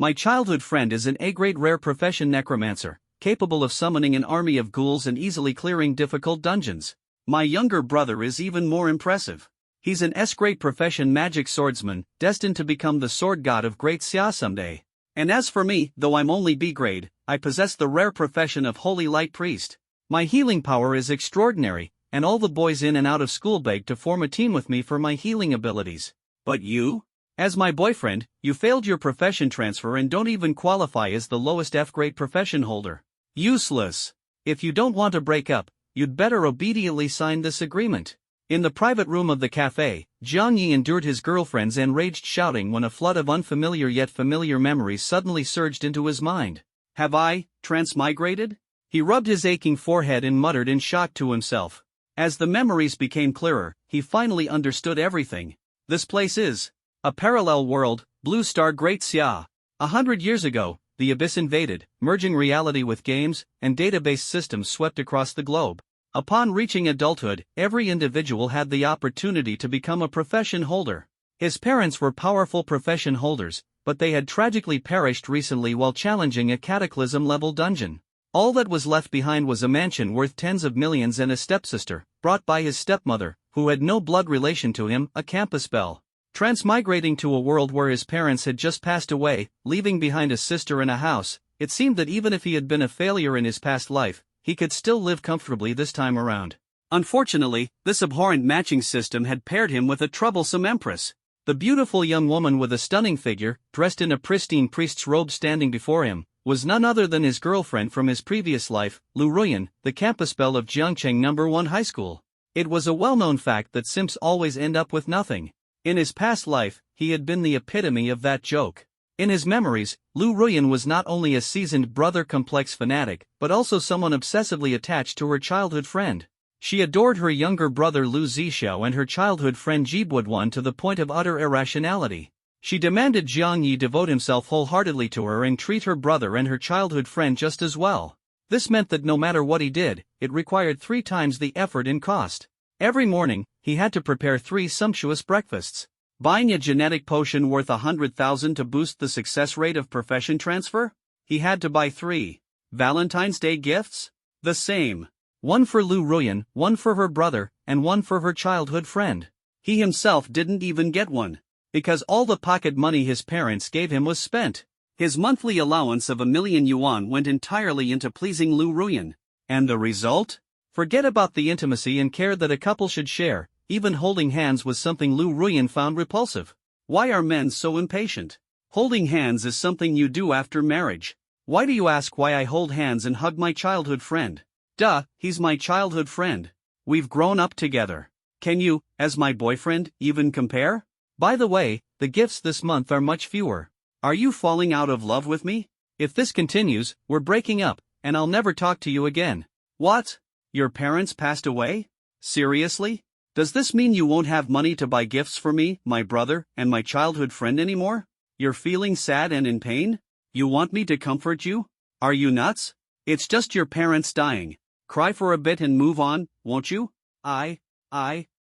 My childhood friend is an A-grade rare profession necromancer, capable of summoning an army of ghouls and easily clearing difficult dungeons. My younger brother is even more impressive. He's an S-grade profession magic swordsman, destined to become the sword god of Great Xia someday. And as for me, though I'm only B-grade, I possess the rare profession of Holy Light Priest. My healing power is extraordinary, and all the boys in and out of school beg to form a team with me for my healing abilities. But you? As my boyfriend, you failed your profession transfer and don't even qualify as the lowest F-grade profession holder. Useless. If you don't want to break up, you'd better obediently sign this agreement. In the private room of the cafe, Jiang Yi endured his girlfriend's enraged shouting when a flood of unfamiliar yet familiar memories suddenly surged into his mind. Have I transmigrated? He rubbed his aching forehead and muttered in shock to himself. As the memories became clearer, he finally understood everything. This place is a parallel world, Blue Star Great Xia. 100 years ago, the abyss invaded, merging reality with games and database systems swept across the globe. Upon reaching adulthood, every individual had the opportunity to become a profession holder. His parents were powerful profession holders, but they had tragically perished recently while challenging a cataclysm-level dungeon. All that was left behind was a mansion worth tens of millions and a stepsister, brought by his stepmother, who had no blood relation to him, a campus belle. Transmigrating to a world where his parents had just passed away, leaving behind a sister and a house, it seemed that even if he had been a failure in his past life, he could still live comfortably this time around. Unfortunately, this abhorrent matching system had paired him with a troublesome empress. The beautiful young woman with a stunning figure, dressed in a pristine priest's robe standing before him, was none other than his girlfriend from his previous life, Lu Ruyan, the campus belle of Jiangcheng No. 1 High School. It was a well-known fact that simps always end up with nothing. In his past life, he had been the epitome of that joke. In his memories, Lu Ruyan was not only a seasoned brother-complex fanatic, but also someone obsessively attached to her childhood friend. She adored her younger brother Lu Zixiao and her childhood friend Jibudwan to the point of utter irrationality. She demanded Jiang Yi devote himself wholeheartedly to her and treat her brother and her childhood friend just as well. This meant that no matter what he did, it required 3 times the effort and cost. Every morning, he had to prepare 3 sumptuous breakfasts. Buying a genetic potion worth 100,000 to boost the success rate of profession transfer? He had to buy 3 Valentine's Day gifts? The same. 1 for Lu Ruyan, 1 for her brother, and 1 for her childhood friend. He himself didn't even get one, because all the pocket money his parents gave him was spent. His monthly allowance of 1,000,000 yuan went entirely into pleasing Lu Ruyan. And the result? Forget about the intimacy and care that a couple should share. Even holding hands was something Lu Ruyan found repulsive. Why are men so impatient? Holding hands is something you do after marriage. Why do you ask why I hold hands and hug my childhood friend? Duh, he's my childhood friend. We've grown up together. Can you, as my boyfriend, even compare? By the way, the gifts this month are much fewer. Are you falling out of love with me? If this continues, we're breaking up, and I'll never talk to you again. What? Your parents passed away? Seriously? Does this mean you won't have money to buy gifts for me, my brother, and my childhood friend anymore? You're feeling sad and in pain? You want me to comfort you? Are you nuts? It's just your parents dying. Cry for a bit and move on, won't you?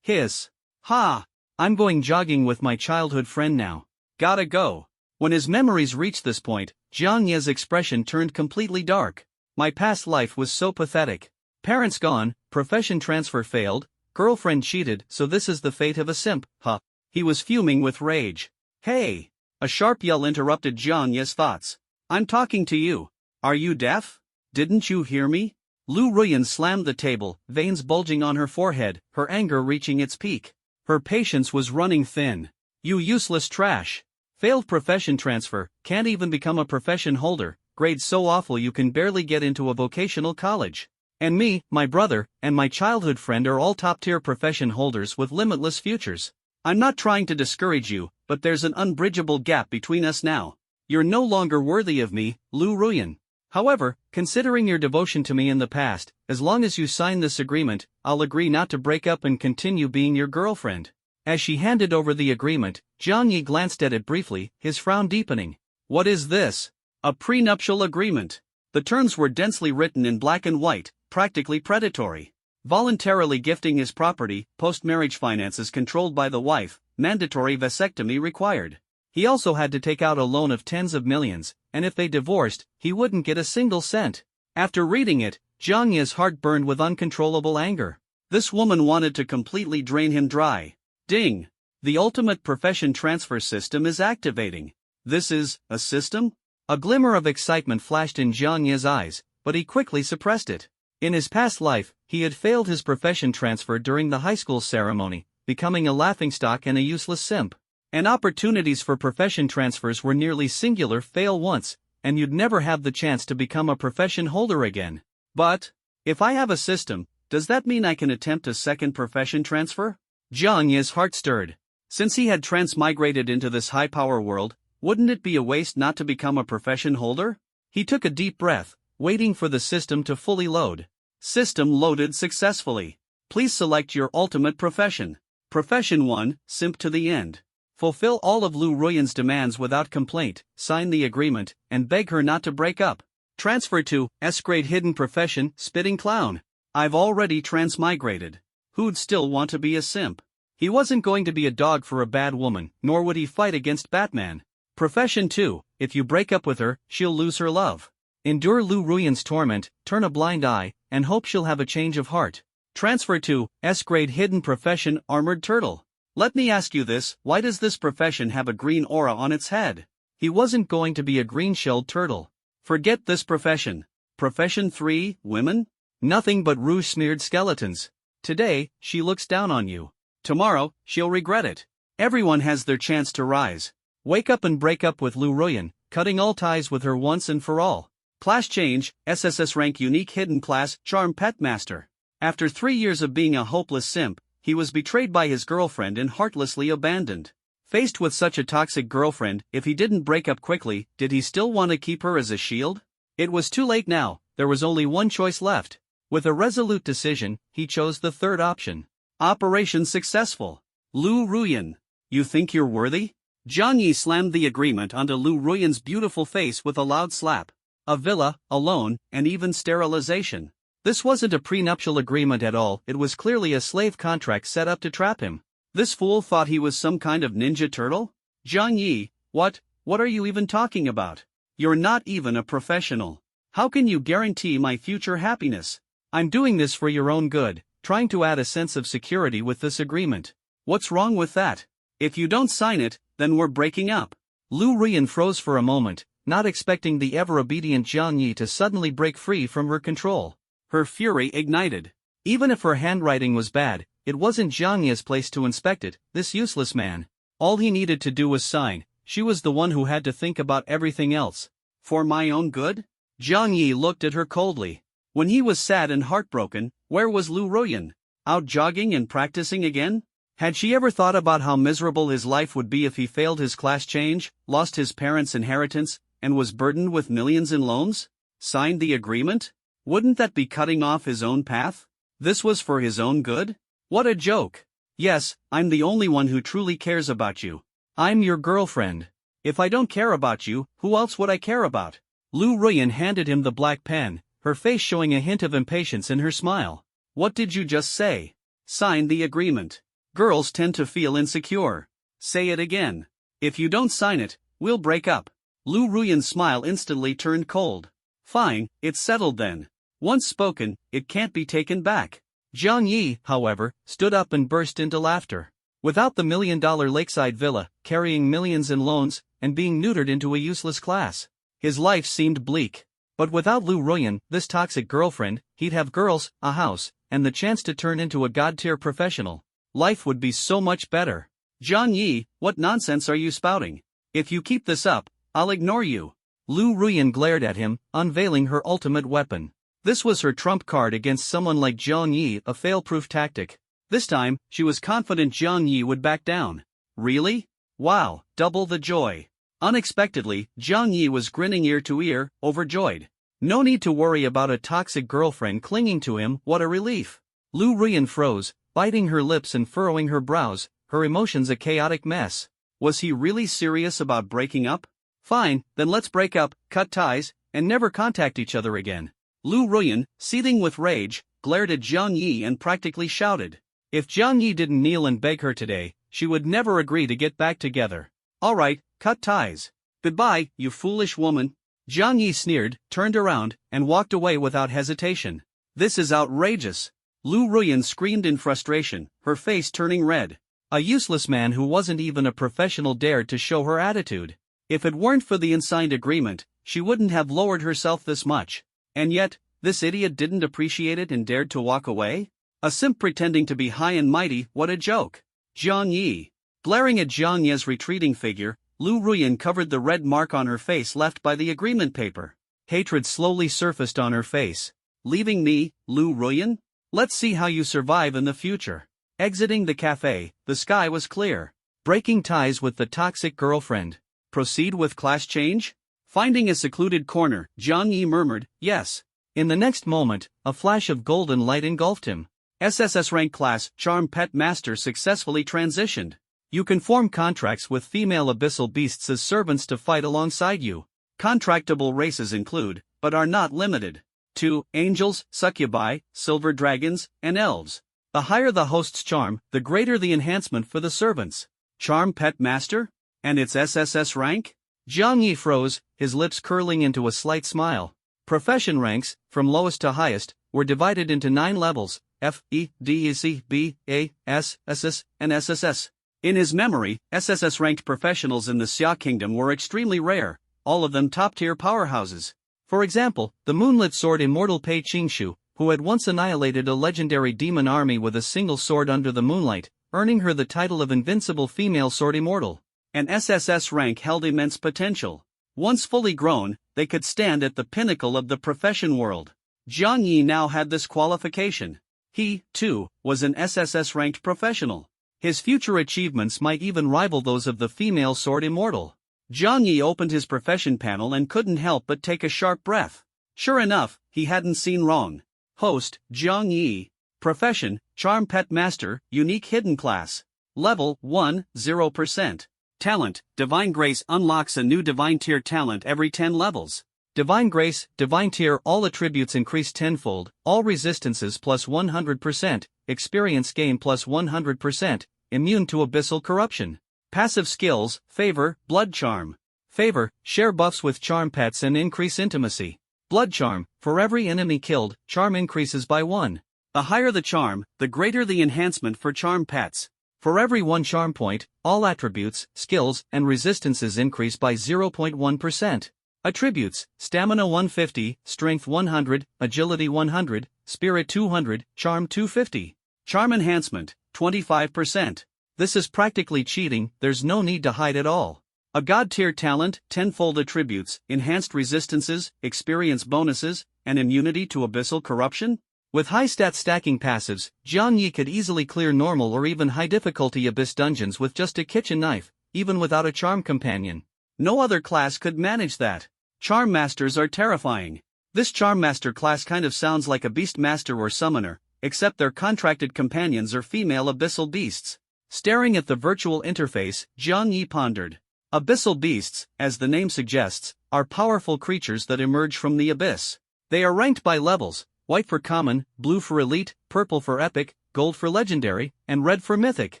Hiss. Ha! I'm going jogging with my childhood friend now. Gotta go. When his memories reached this point, Jiang Ye's expression turned completely dark. My past life was so pathetic. Parents gone, profession transfer failed, girlfriend cheated, so this is the fate of a simp, huh? He was fuming with rage. Hey! A sharp yell interrupted Jiang Ye's thoughts. I'm talking to you. Are you deaf? Didn't you hear me? Lu Ruyan slammed the table, veins bulging on her forehead, her anger reaching its peak. Her patience was running thin. You useless trash. Failed profession transfer, can't even become a profession holder, grades so awful you can barely get into a vocational college. And me, my brother, and my childhood friend are all top-tier profession holders with limitless futures. I'm not trying to discourage you, but there's an unbridgeable gap between us now. You're no longer worthy of me, Lu Ruyan. However, considering your devotion to me in the past, as long as you sign this agreement, I'll agree not to break up and continue being your girlfriend. As she handed over the agreement, Jiang Yi glanced at it briefly, his frown deepening. What is this? A prenuptial agreement. The terms were densely written in black and white, practically predatory. Voluntarily gifting his property, post-marriage finances controlled by the wife, mandatory vasectomy required. He also had to take out a loan of tens of millions, and if they divorced, he wouldn't get a single cent. After reading it, Zhang Yi's heart burned with uncontrollable anger. This woman wanted to completely drain him dry. Ding! The ultimate profession transfer system is activating. This is a system? A glimmer of excitement flashed in Zhang Yi's eyes, but he quickly suppressed it. In his past life, he had failed his profession transfer during the high school ceremony, becoming a laughingstock and a useless simp. And opportunities for profession transfers were nearly singular: fail once, and you'd never have the chance to become a profession holder again. But, if I have a system, does that mean I can attempt a second profession transfer? Zhang Yi's heart stirred. Since he had transmigrated into this high-power world, wouldn't it be a waste not to become a profession holder? He took a deep breath, waiting for the system to fully load. System loaded successfully. Please select your ultimate profession. Profession 1, simp to the end. Fulfill all of Lu Ruyan's demands without complaint, sign the agreement, and beg her not to break up. Transfer to S-grade hidden profession, spitting clown. I've already transmigrated. Who'd still want to be a simp? He wasn't going to be a dog for a bad woman, nor would he fight against Batman. Profession 2, if you break up with her, she'll lose her love. Endure Lu Ruyan's torment, turn a blind eye, and hope she'll have a change of heart. Transfer to S-grade hidden profession, armored turtle. Let me ask you this: why does this profession have a green aura on its head? He wasn't going to be a green-shelled turtle. Forget this profession. Profession 3, women? Nothing but rouge-smeared skeletons. Today, she looks down on you. Tomorrow, she'll regret it. Everyone has their chance to rise. Wake up and break up with Lu Ruyan, cutting all ties with her once and for all. Class change, SSS rank unique hidden class, charm pet master. After 3 years of being a hopeless simp, he was betrayed by his girlfriend and heartlessly abandoned. Faced with such a toxic girlfriend, if he didn't break up quickly, did he still want to keep her as a shield? It was too late now, there was only one choice left. With a resolute decision, he chose the third option. Operation successful. Lu Ruyan. You think you're worthy? Zhang Yi slammed the agreement onto Lu Ruyan's beautiful face with a loud slap. A villa, a loan, and even sterilization. This wasn't a prenuptial agreement at all, it was clearly a slave contract set up to trap him. This fool thought he was some kind of ninja turtle? Zhang Yi, what are you even talking about? You're not even a professional. How can you guarantee my future happiness? I'm doing this for your own good, trying to add a sense of security with this agreement. What's wrong with that? If you don't sign it, then we're breaking up. Lu Ruyan froze for a moment, not expecting the ever-obedient Zhang Yi to suddenly break free from her control. Her fury ignited. Even if her handwriting was bad, it wasn't Zhang Yi's place to inspect it, this useless man. All he needed to do was sign. She was the one who had to think about everything else. For my own good? Zhang Yi looked at her coldly. When he was sad and heartbroken, where was Lu Ruyan? Out jogging and practicing again? Had she ever thought about how miserable his life would be if he failed his class change, lost his parents' inheritance, and was burdened with millions in loans? Signed the agreement? Wouldn't that be cutting off his own path? This was for his own good? What a joke. Yes, I'm the only one who truly cares about you. I'm your girlfriend. If I don't care about you, who else would I care about? Lu Ruyan handed him the black pen, her face showing a hint of impatience in her smile. What did you just say? Sign the agreement. Girls tend to feel insecure. Say it again. If you don't sign it, we'll break up. Lu Ruyan's smile instantly turned cold. Fine, it's settled then. Once spoken, it can't be taken back. Zhang Yi, however, stood up and burst into laughter. Without the $1 million lakeside villa, carrying millions in loans, and being neutered into a useless class, his life seemed bleak. But without Lu Ruyan, this toxic girlfriend, he'd have girls, a house, and the chance to turn into a god-tier professional. Life would be so much better. Zhang Yi, what nonsense are you spouting? If you keep this up, I'll ignore you. Lu Ruyan glared at him, unveiling her ultimate weapon. This was her trump card against someone like Zhang Yi, a fail-proof tactic. This time, she was confident Zhang Yi would back down. Really? Wow, double the joy. Unexpectedly, Zhang Yi was grinning ear to ear, overjoyed. No need to worry about a toxic girlfriend clinging to him, what a relief. Lu Ruyan froze, biting her lips and furrowing her brows, her emotions a chaotic mess. Was he really serious about breaking up? Fine, then let's break up, cut ties, and never contact each other again. Lu Ruyan, seething with rage, glared at Zhang Yi and practically shouted. If Zhang Yi didn't kneel and beg her today, she would never agree to get back together. Alright, cut ties. Goodbye, you foolish woman. Jiang Yi sneered, turned around, and walked away without hesitation. This is outrageous. Lu Ruyan screamed in frustration, her face turning red. A useless man who wasn't even a professional dared to show her attitude. If it weren't for the unsigned agreement, she wouldn't have lowered herself this much. And yet, this idiot didn't appreciate it and dared to walk away? A simp pretending to be high and mighty, what a joke. Jiang Yi. Glaring at Jiang Yi's retreating figure, Lu Ruyan covered the red mark on her face left by the agreement paper. Hatred slowly surfaced on her face. Leaving me, Lu Ruyan? Let's see how you survive in the future. Exiting the cafe, the sky was clear. Breaking ties with the toxic girlfriend. Proceed with class change? Finding a secluded corner, Jiang Yi murmured, yes. In the next moment, a flash of golden light engulfed him. SSS rank class, Charm Pet Master successfully transitioned. You can form contracts with female abyssal beasts as servants to fight alongside you. Contractable races include, but are not limited, to angels, succubi, silver dragons, and elves. The higher the host's charm, the greater the enhancement for the servants. Charm Pet Master? And its SSS rank? Jiang Yi froze, his lips curling into a slight smile. Profession ranks, from lowest to highest, were divided into 9 levels: F, E, D, E, C, B, A, S, SS, and SSS. In his memory, SSS-ranked professionals in the Xia Kingdom were extremely rare, all of them top-tier powerhouses. For example, the moonlit sword immortal Pei Qingshu, who had once annihilated a legendary demon army with a single sword under the moonlight, earning her the title of invincible female sword immortal. An SSS rank held immense potential. Once fully grown, they could stand at the pinnacle of the profession world. Jiang Yi now had this qualification. He, too, was an SSS-ranked professional. His future achievements might even rival those of the female sword immortal. Jiang Yi opened his profession panel and couldn't help but take a sharp breath. Sure enough, he hadn't seen wrong. Host, Jiang Yi. Profession, Charm Pet Master, Unique Hidden Class. Level 1, 0%. Talent, Divine Grace unlocks a new Divine Tier talent every 10 levels. Divine Grace, Divine Tier, all attributes increase tenfold, all resistances plus 100%, experience gain plus 100%, immune to abyssal corruption. Passive skills, Favor, Blood Charm. Favor, share buffs with charm pets and increase intimacy. Blood Charm, for every enemy killed, charm increases by 1. The higher the charm, the greater the enhancement for charm pets. For every 1 charm point, all attributes, skills, and resistances increase by 0.1%. Attributes, Stamina 150, Strength 100, Agility 100, Spirit 200, Charm 250. Charm Enhancement, 25%. This is practically cheating, there's no need to hide at all. A God Tier talent, tenfold attributes, enhanced resistances, experience bonuses, and immunity to abyssal corruption? With high stat stacking passives, Jiang Yi could easily clear normal or even high difficulty abyss dungeons with just a kitchen knife, even without a charm companion. No other class could manage that. Charm Masters are terrifying. This Charm Master class kind of sounds like a Beast Master or Summoner, except their contracted companions are female abyssal beasts. Staring at the virtual interface, Jiang Yi pondered. Abyssal beasts, as the name suggests, are powerful creatures that emerge from the abyss. They are ranked by levels: white for common, blue for elite, purple for epic, gold for legendary, and red for mythic.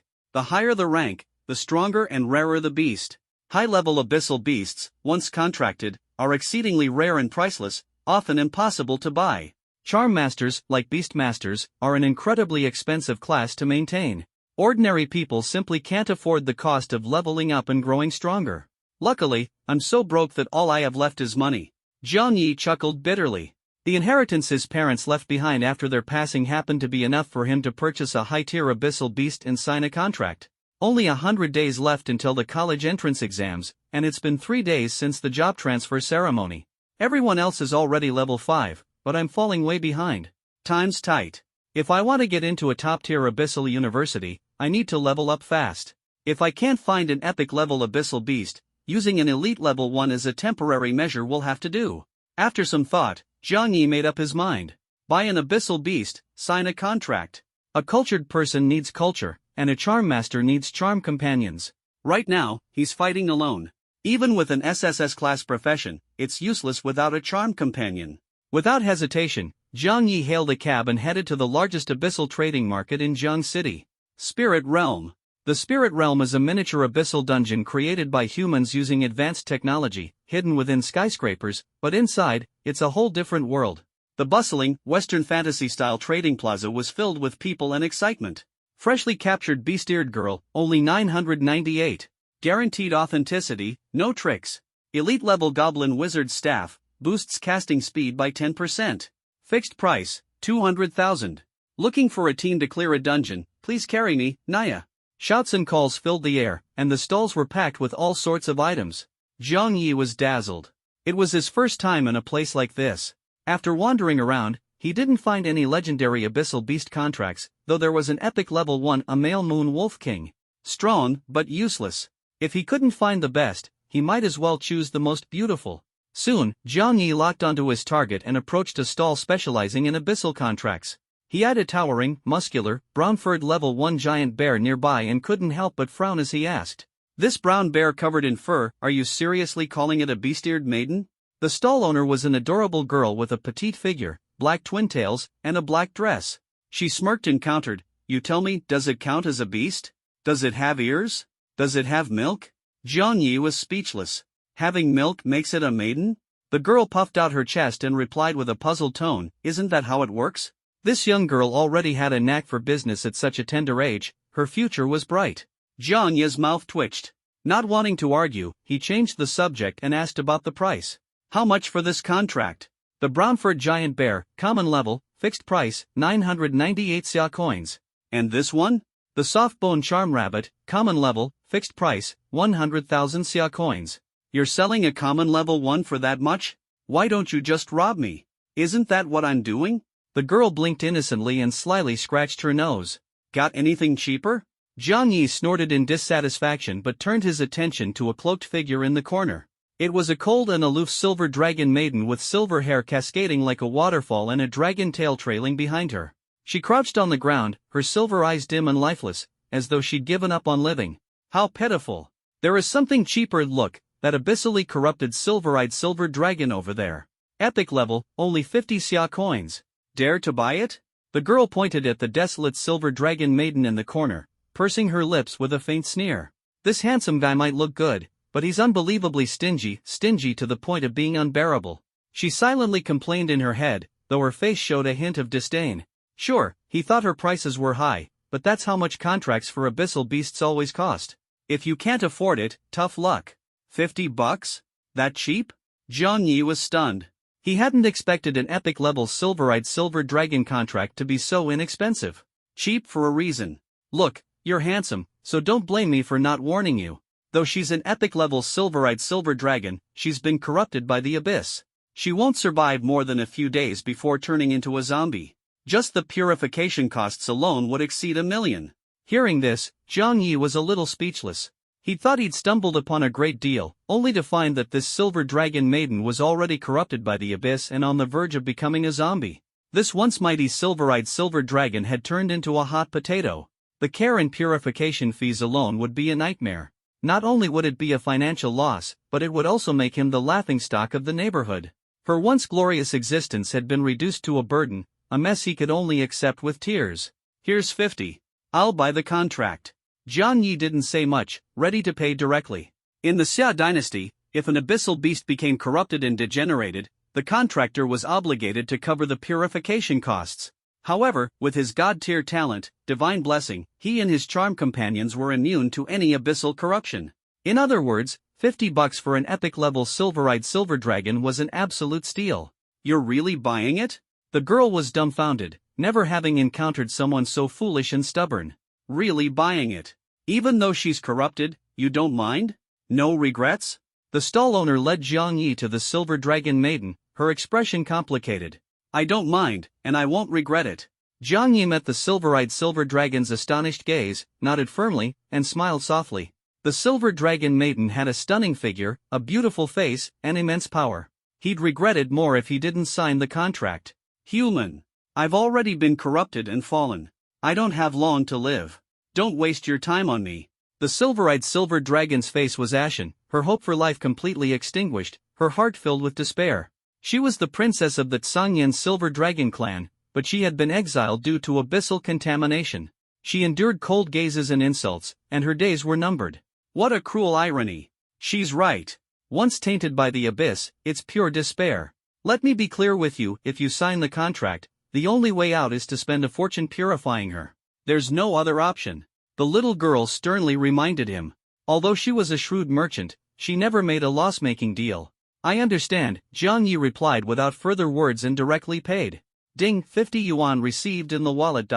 The higher the rank, the stronger and rarer the beast. High-level abyssal beasts, once contracted, are exceedingly rare and priceless, often impossible to buy. Charm Masters, like Beast Masters, are an incredibly expensive class to maintain. Ordinary people simply can't afford the cost of leveling up and growing stronger. Luckily, I'm so broke that all I have left is money. Jiang Yi chuckled bitterly. The inheritance his parents left behind after their passing happened to be enough for him to purchase a high-tier abyssal beast and sign a contract. Only 100 days left until the college entrance exams, and it's been 3 days since the job transfer ceremony. Everyone else is already level 5, but I'm falling way behind. Time's tight. If I want to get into a top-tier abyssal university, I need to level up fast. If I can't find an epic level abyssal beast, using an elite level 1 as a temporary measure will have to do. After some thought, Jiang Yi made up his mind. Buy an abyssal beast, sign a contract. A cultured person needs culture, and a charm master needs charm companions. Right now, he's fighting alone. Even with an SSS class profession, it's useless without a charm companion. Without hesitation, Jiang Yi hailed a cab and headed to the largest abyssal trading market in Jiang City. Spirit Realm. The Spirit Realm is a miniature abyssal dungeon created by humans using advanced technology, hidden within skyscrapers, but inside, it's a whole different world. The bustling, Western fantasy-style trading plaza was filled with people and excitement. Freshly captured beast-eared girl, only 998. Guaranteed authenticity, no tricks. Elite-level goblin wizard staff, boosts casting speed by 10%. Fixed price, 200,000. Looking for a team to clear a dungeon, please carry me, Naya. Shouts and calls filled the air, and the stalls were packed with all sorts of items. Zhang Yi was dazzled. It was his first time in a place like this. After wandering around, he didn't find any legendary abyssal beast contracts, though there was an epic level 1, a male moon wolf king. Strong, but useless. If he couldn't find the best, he might as well choose the most beautiful. Soon, Zhang Yi locked onto his target and approached a stall specializing in abyssal contracts. He had a towering, muscular, brown-furred level 1 giant bear nearby and couldn't help but frown as he asked, "This brown bear covered in fur, are you seriously calling it a beast-eared maiden?" The stall owner was an adorable girl with a petite figure, black twin tails, and a black dress. She smirked and countered, "You tell me, does it count as a beast? Does it have ears? Does it have milk?" Zhang Yi was speechless. Having milk makes it a maiden? The girl puffed out her chest and replied with a puzzled tone, "Isn't that how it works?" This young girl already had a knack for business at such a tender age, her future was bright. Zhang Yi's mouth twitched. Not wanting to argue, he changed the subject and asked about the price. "How much for this contract?" The brown-furred giant bear, common level, fixed price, 998 xia coins. "And this one?" The soft-bone charm rabbit, common level, fixed price, 100,000 xia coins. "You're selling a common level 1 for that much? Why don't you just rob me? Isn't that what I'm doing?" The girl blinked innocently and slyly scratched her nose. "Got anything cheaper?" Zhang Yi snorted in dissatisfaction but turned his attention to a cloaked figure in the corner. It was a cold and aloof silver dragon maiden with silver hair cascading like a waterfall and a dragon tail trailing behind her. She crouched on the ground, her silver eyes dim and lifeless, as though she'd given up on living. How pitiful. "There is something cheaper, look, that abyssally corrupted silver-eyed silver dragon over there. Epic level, only 50 xia coins. Dare to buy it?" The girl pointed at the desolate silver dragon maiden in the corner, pursing her lips with a faint sneer. "This handsome guy might look good, but he's unbelievably stingy to the point of being unbearable." She silently complained in her head, though her face showed a hint of disdain. Sure, he thought her prices were high, but that's how much contracts for abyssal beasts always cost. If you can't afford it, tough luck. $50? That cheap? Zhang Yi was stunned. He hadn't expected an epic-level silver-eyed silver dragon contract to be so inexpensive. Cheap for a reason. "Look, you're handsome, so don't blame me for not warning you. Though she's an epic-level silver-eyed silver dragon, she's been corrupted by the abyss. She won't survive more than a few days before turning into a zombie. Just the purification costs alone would exceed $1 million. Hearing this, Zhang Yi was a little speechless. He thought he'd stumbled upon a great deal, only to find that this silver dragon maiden was already corrupted by the abyss and on the verge of becoming a zombie. This once mighty silver-eyed silver dragon had turned into a hot potato. The care and purification fees alone would be a nightmare. Not only would it be a financial loss, but it would also make him the laughingstock of the neighborhood. Her once glorious existence had been reduced to a burden, a mess he could only accept with tears. "Here's 50. I'll buy the contract." Zhang Yi didn't say much, ready to pay directly. In the Xia dynasty, if an abyssal beast became corrupted and degenerated, the contractor was obligated to cover the purification costs. However, with his god-tier talent, divine blessing, he and his charm companions were immune to any abyssal corruption. In other words, $50 for an epic-level silver-eyed silver dragon was an absolute steal. "You're really buying it?" The girl was dumbfounded, never having encountered someone so foolish and stubborn. "Really buying it? Even though she's corrupted, you don't mind? No regrets?" The stall owner led Zhang Yi to the silver dragon maiden, her expression complicated. "I don't mind, and I won't regret it." Zhang Yi met the silver-eyed silver dragon's astonished gaze, nodded firmly, and smiled softly. The silver dragon maiden had a stunning figure, a beautiful face, and immense power. He'd regret it more if he didn't sign the contract. "Human. I've already been corrupted and fallen. I don't have long to live. Don't waste your time on me." The silver-eyed silver dragon's face was ashen, her hope for life completely extinguished, her heart filled with despair. She was the princess of the Tsangyan silver dragon clan, but she had been exiled due to abyssal contamination. She endured cold gazes and insults, and her days were numbered. What a cruel irony. She's right. Once tainted by the abyss, it's pure despair. Let me be clear with you, if you sign the contract, the only way out is to spend a fortune purifying her. There's no other option. The little girl sternly reminded him. Although she was a shrewd merchant, she never made a loss-making deal. I understand, Jiang Yi replied without further words and directly paid. Ding, 50 yuan received in the wallet.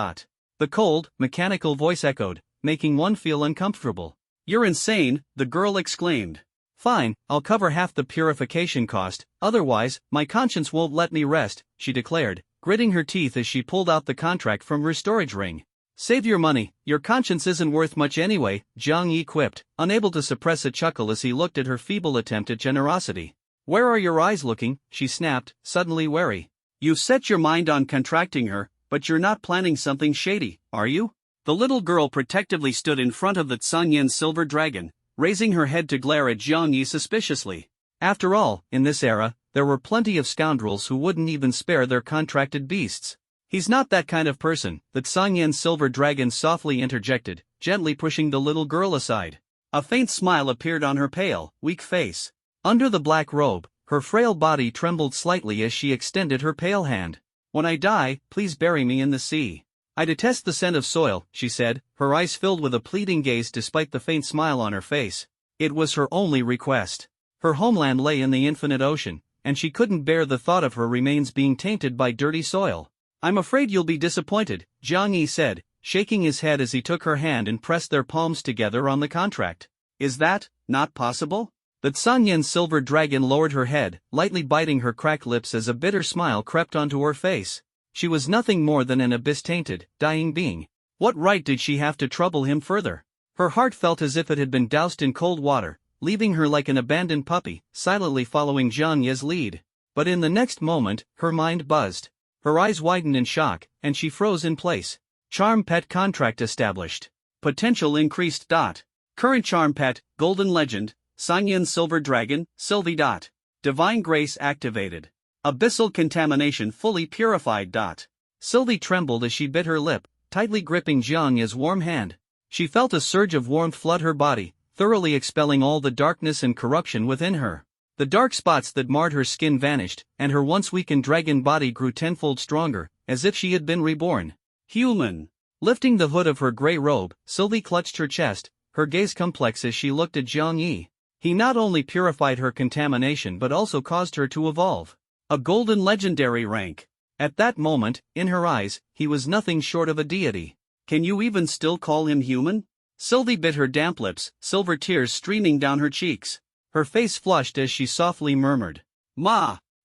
The cold, mechanical voice echoed, making one feel uncomfortable. You're insane, the girl exclaimed. Fine, I'll cover half the purification cost, otherwise, my conscience won't let me rest, she declared, gritting her teeth as she pulled out the contract from her storage ring. Save your money, your conscience isn't worth much anyway, Jiang Yi quipped, unable to suppress a chuckle as he looked at her feeble attempt at generosity. Where are your eyes looking, she snapped, suddenly wary. You've set your mind on contracting her, but you're not planning something shady, are you? The little girl protectively stood in front of the Tsunyan silver dragon, raising her head to glare at Jiang Yi suspiciously. After all, in this era, there were plenty of scoundrels who wouldn't even spare their contracted beasts. He's not that kind of person, the Tsunyan silver dragon softly interjected, gently pushing the little girl aside. A faint smile appeared on her pale, weak face. Under the black robe, her frail body trembled slightly as she extended her pale hand. When I die, please bury me in the sea. I detest the scent of soil, she said, her eyes filled with a pleading gaze despite the faint smile on her face. It was her only request. Her homeland lay in the infinite ocean, and she couldn't bear the thought of her remains being tainted by dirty soil. I'm afraid you'll be disappointed, Jiang Yi said, shaking his head as he took her hand and pressed their palms together on the contract. Is that not possible? The Tsunyan silver dragon lowered her head, lightly biting her cracked lips as a bitter smile crept onto her face. She was nothing more than an abyss-tainted, dying being. What right did she have to trouble him further? Her heart felt as if it had been doused in cold water, leaving her like an abandoned puppy, silently following Jiang Yi's lead. But in the next moment, her mind buzzed. Her eyes widened in shock, and she froze in place. Charm pet contract established. Potential increased. Current charm pet, Golden Legend, Tsunyan Silver Dragon, Sylvie. Divine Grace activated. Abyssal contamination fully purified. Sylvie trembled as she bit her lip, tightly gripping Jiang Yi's warm hand. She felt a surge of warmth flood her body, thoroughly expelling all the darkness and corruption within her. The dark spots that marred her skin vanished, and her once weakened dragon body grew tenfold stronger, as if she had been reborn. Human. Lifting the hood of her gray robe, Sylvie clutched her chest, her gaze complex as she looked at Jiang Yi. He not only purified her contamination but also caused her to evolve. A golden legendary rank. At that moment, in her eyes, he was nothing short of a deity. Can you even still call him human? Sylvie bit her damp lips, silver tears streaming down her cheeks. Her face flushed as she softly murmured,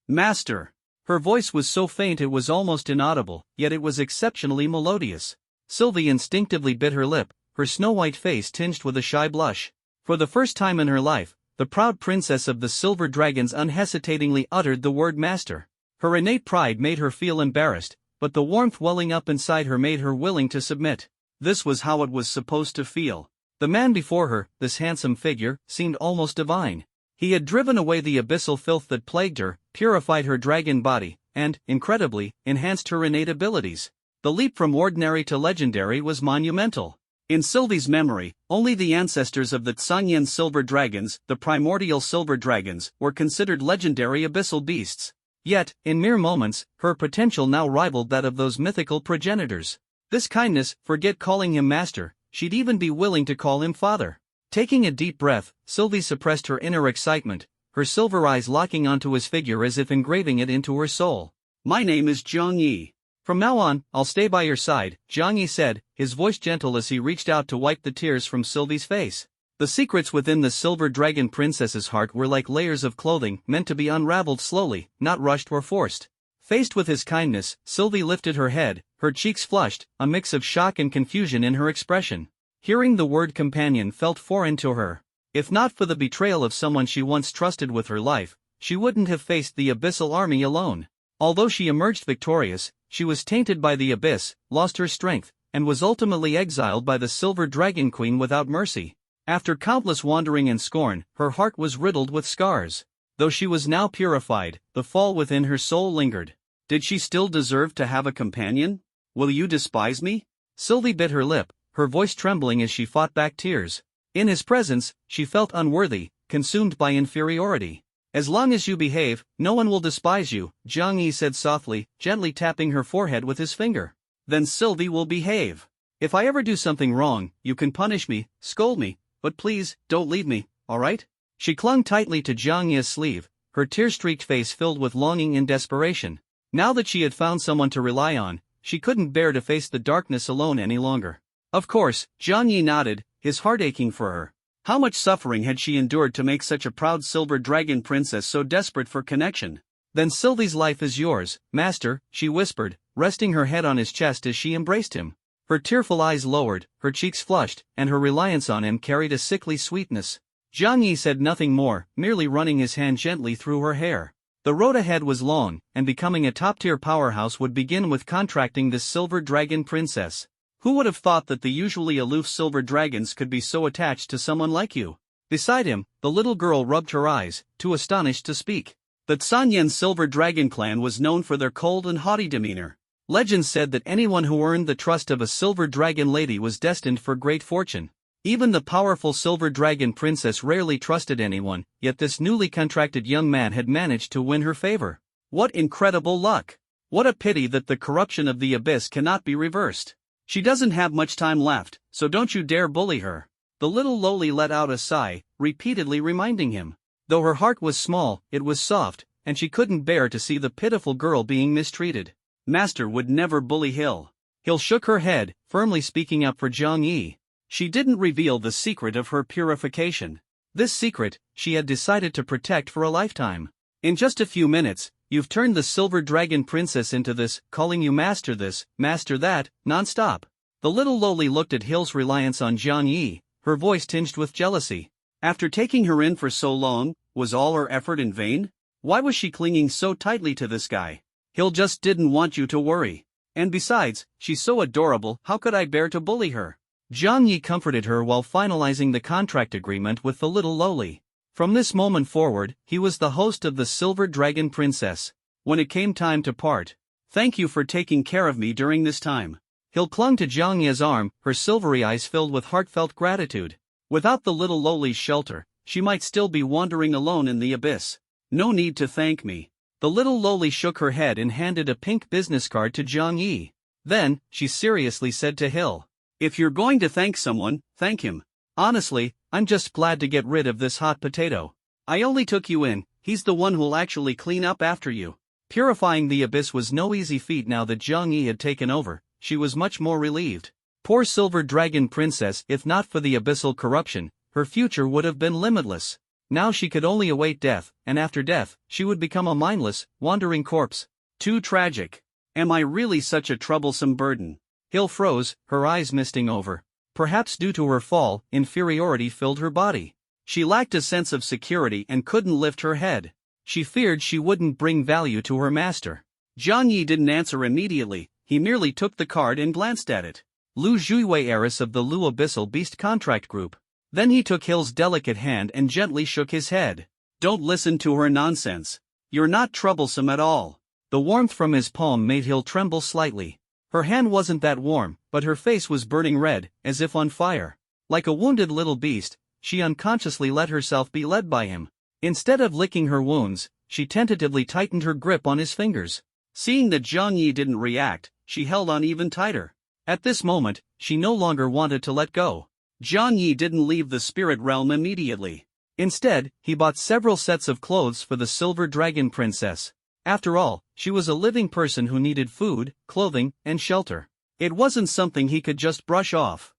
Master. Her voice was so faint it was almost inaudible, yet it was exceptionally melodious. Sylvie instinctively bit her lip, her snow-white face tinged with a shy blush. For the first time in her life, the proud princess of the Silver Dragons unhesitatingly uttered the word master. Her innate pride made her feel embarrassed, but the warmth welling up inside her made her willing to submit. This was how it was supposed to feel. The man before her, this handsome figure, seemed almost divine. He had driven away the abyssal filth that plagued her, purified her dragon body, and, incredibly, enhanced her innate abilities. The leap from ordinary to legendary was monumental. In Sylvie's memory, only the ancestors of the Tsunyan silver dragons, the primordial silver dragons, were considered legendary abyssal beasts. Yet, in mere moments, her potential now rivaled that of those mythical progenitors. This kindness, forget calling him master, she'd even be willing to call him father. Taking a deep breath, Sylvie suppressed her inner excitement, her silver eyes locking onto his figure as if engraving it into her soul. My name is Jiang Yi. From now on, I'll stay by your side, Jiang Yi said, his voice gentle as he reached out to wipe the tears from Sylvie's face. The secrets within the Silver Dragon Princess's heart were like layers of clothing meant to be unraveled slowly, not rushed or forced. Faced with his kindness, Sylvie lifted her head, her cheeks flushed, a mix of shock and confusion in her expression. Hearing the word companion felt foreign to her. If not for the betrayal of someone she once trusted with her life, she wouldn't have faced the abyssal army alone. Although she emerged victorious, she was tainted by the abyss, lost her strength, and was ultimately exiled by the Silver Dragon Queen without mercy. After countless wandering and scorn, her heart was riddled with scars. Though she was now purified, the fall within her soul lingered. Did she still deserve to have a companion? Will you despise me? Sylvie bit her lip, her voice trembling as she fought back tears. In his presence, she felt unworthy, consumed by inferiority. As long as you behave, no one will despise you, Jiang Yi said softly, gently tapping her forehead with his finger. Then Sylvie will behave. If I ever do something wrong, you can punish me, scold me, but please, don't leave me, alright? She clung tightly to Jiang Yi's sleeve, her tear-streaked face filled with longing and desperation. Now that she had found someone to rely on, she couldn't bear to face the darkness alone any longer. Of course, Jiang Yi nodded, his heart aching for her. How much suffering had she endured to make such a proud silver dragon princess so desperate for connection? Then Sylvie's life is yours, master, she whispered, resting her head on his chest as she embraced him. Her tearful eyes lowered, her cheeks flushed, and her reliance on him carried a sickly sweetness. Jiang Yi said nothing more, merely running his hand gently through her hair. The road ahead was long, and becoming a top-tier powerhouse would begin with contracting this silver dragon princess. Who would have thought that the usually aloof silver dragons could be so attached to someone like you? Beside him, the little girl rubbed her eyes, too astonished to speak. The Sanyan silver dragon clan was known for their cold and haughty demeanor. Legends said that anyone who earned the trust of a silver dragon lady was destined for great fortune. Even the powerful silver dragon princess rarely trusted anyone, yet this newly contracted young man had managed to win her favor. What incredible luck! What a pity that the corruption of the abyss cannot be reversed. She doesn't have much time left, so don't you dare bully her. The little lowly let out a sigh, repeatedly reminding him. Though her heart was small, it was soft, and she couldn't bear to see the pitiful girl being mistreated. Master would never bully Hill. Hill shook her head, firmly speaking up for Jiang Yi. She didn't reveal the secret of her purification. This secret, she had decided to protect for a lifetime. In just a few minutes, you've turned the silver dragon princess into this, calling you master this, master that, non-stop. The little lowly looked at Hill's reliance on Jiang Yi, her voice tinged with jealousy. After taking her in for so long, was all her effort in vain? Why was she clinging so tightly to this guy? Hill just didn't want you to worry. And besides, she's so adorable, how could I bear to bully her? Jiang Yi comforted her while finalizing the contract agreement with the little lowly. From this moment forward, he was the host of the Silver Dragon Princess. When it came time to part, thank you for taking care of me during this time. Hill clung to Jiang Yi's arm, her silvery eyes filled with heartfelt gratitude. Without the little lowly's shelter, she might still be wandering alone in the abyss. No need to thank me. The little lowly shook her head and handed a pink business card to Jiang Yi. Then, she seriously said to Hill, if you're going to thank someone, thank him. Honestly, I'm just glad to get rid of this hot potato. I only took you in, he's the one who'll actually clean up after you. Purifying the abyss was no easy feat now that Jiang Yi had taken over, she was much more relieved. Poor Silver Dragon Princess, if not for the abyssal corruption, her future would have been limitless. Now she could only await death, and after death, she would become a mindless, wandering corpse. Too tragic. Am I really such a troublesome burden? Hill froze, her eyes misting over. Perhaps due to her fall, inferiority filled her body. She lacked a sense of security and couldn't lift her head. She feared she wouldn't bring value to her master. Jiang Yi didn't answer immediately, he merely took the card and glanced at it. Lu Zhuiwei, heiress of the Lu Abyssal Beast Contract Group. Then he took Hill's delicate hand and gently shook his head. Don't listen to her nonsense. You're not troublesome at all. The warmth from his palm made Hill tremble slightly. Her hand wasn't that warm, but her face was burning red, as if on fire. Like a wounded little beast, she unconsciously let herself be led by him. Instead of licking her wounds, she tentatively tightened her grip on his fingers. Seeing that Jiang Yi didn't react, she held on even tighter. At this moment, she no longer wanted to let go. Jiang Yi didn't leave the spirit realm immediately. Instead, he bought several sets of clothes for the Silver Dragon Princess. After all, she was a living person who needed food, clothing, and shelter. It wasn't something he could just brush off.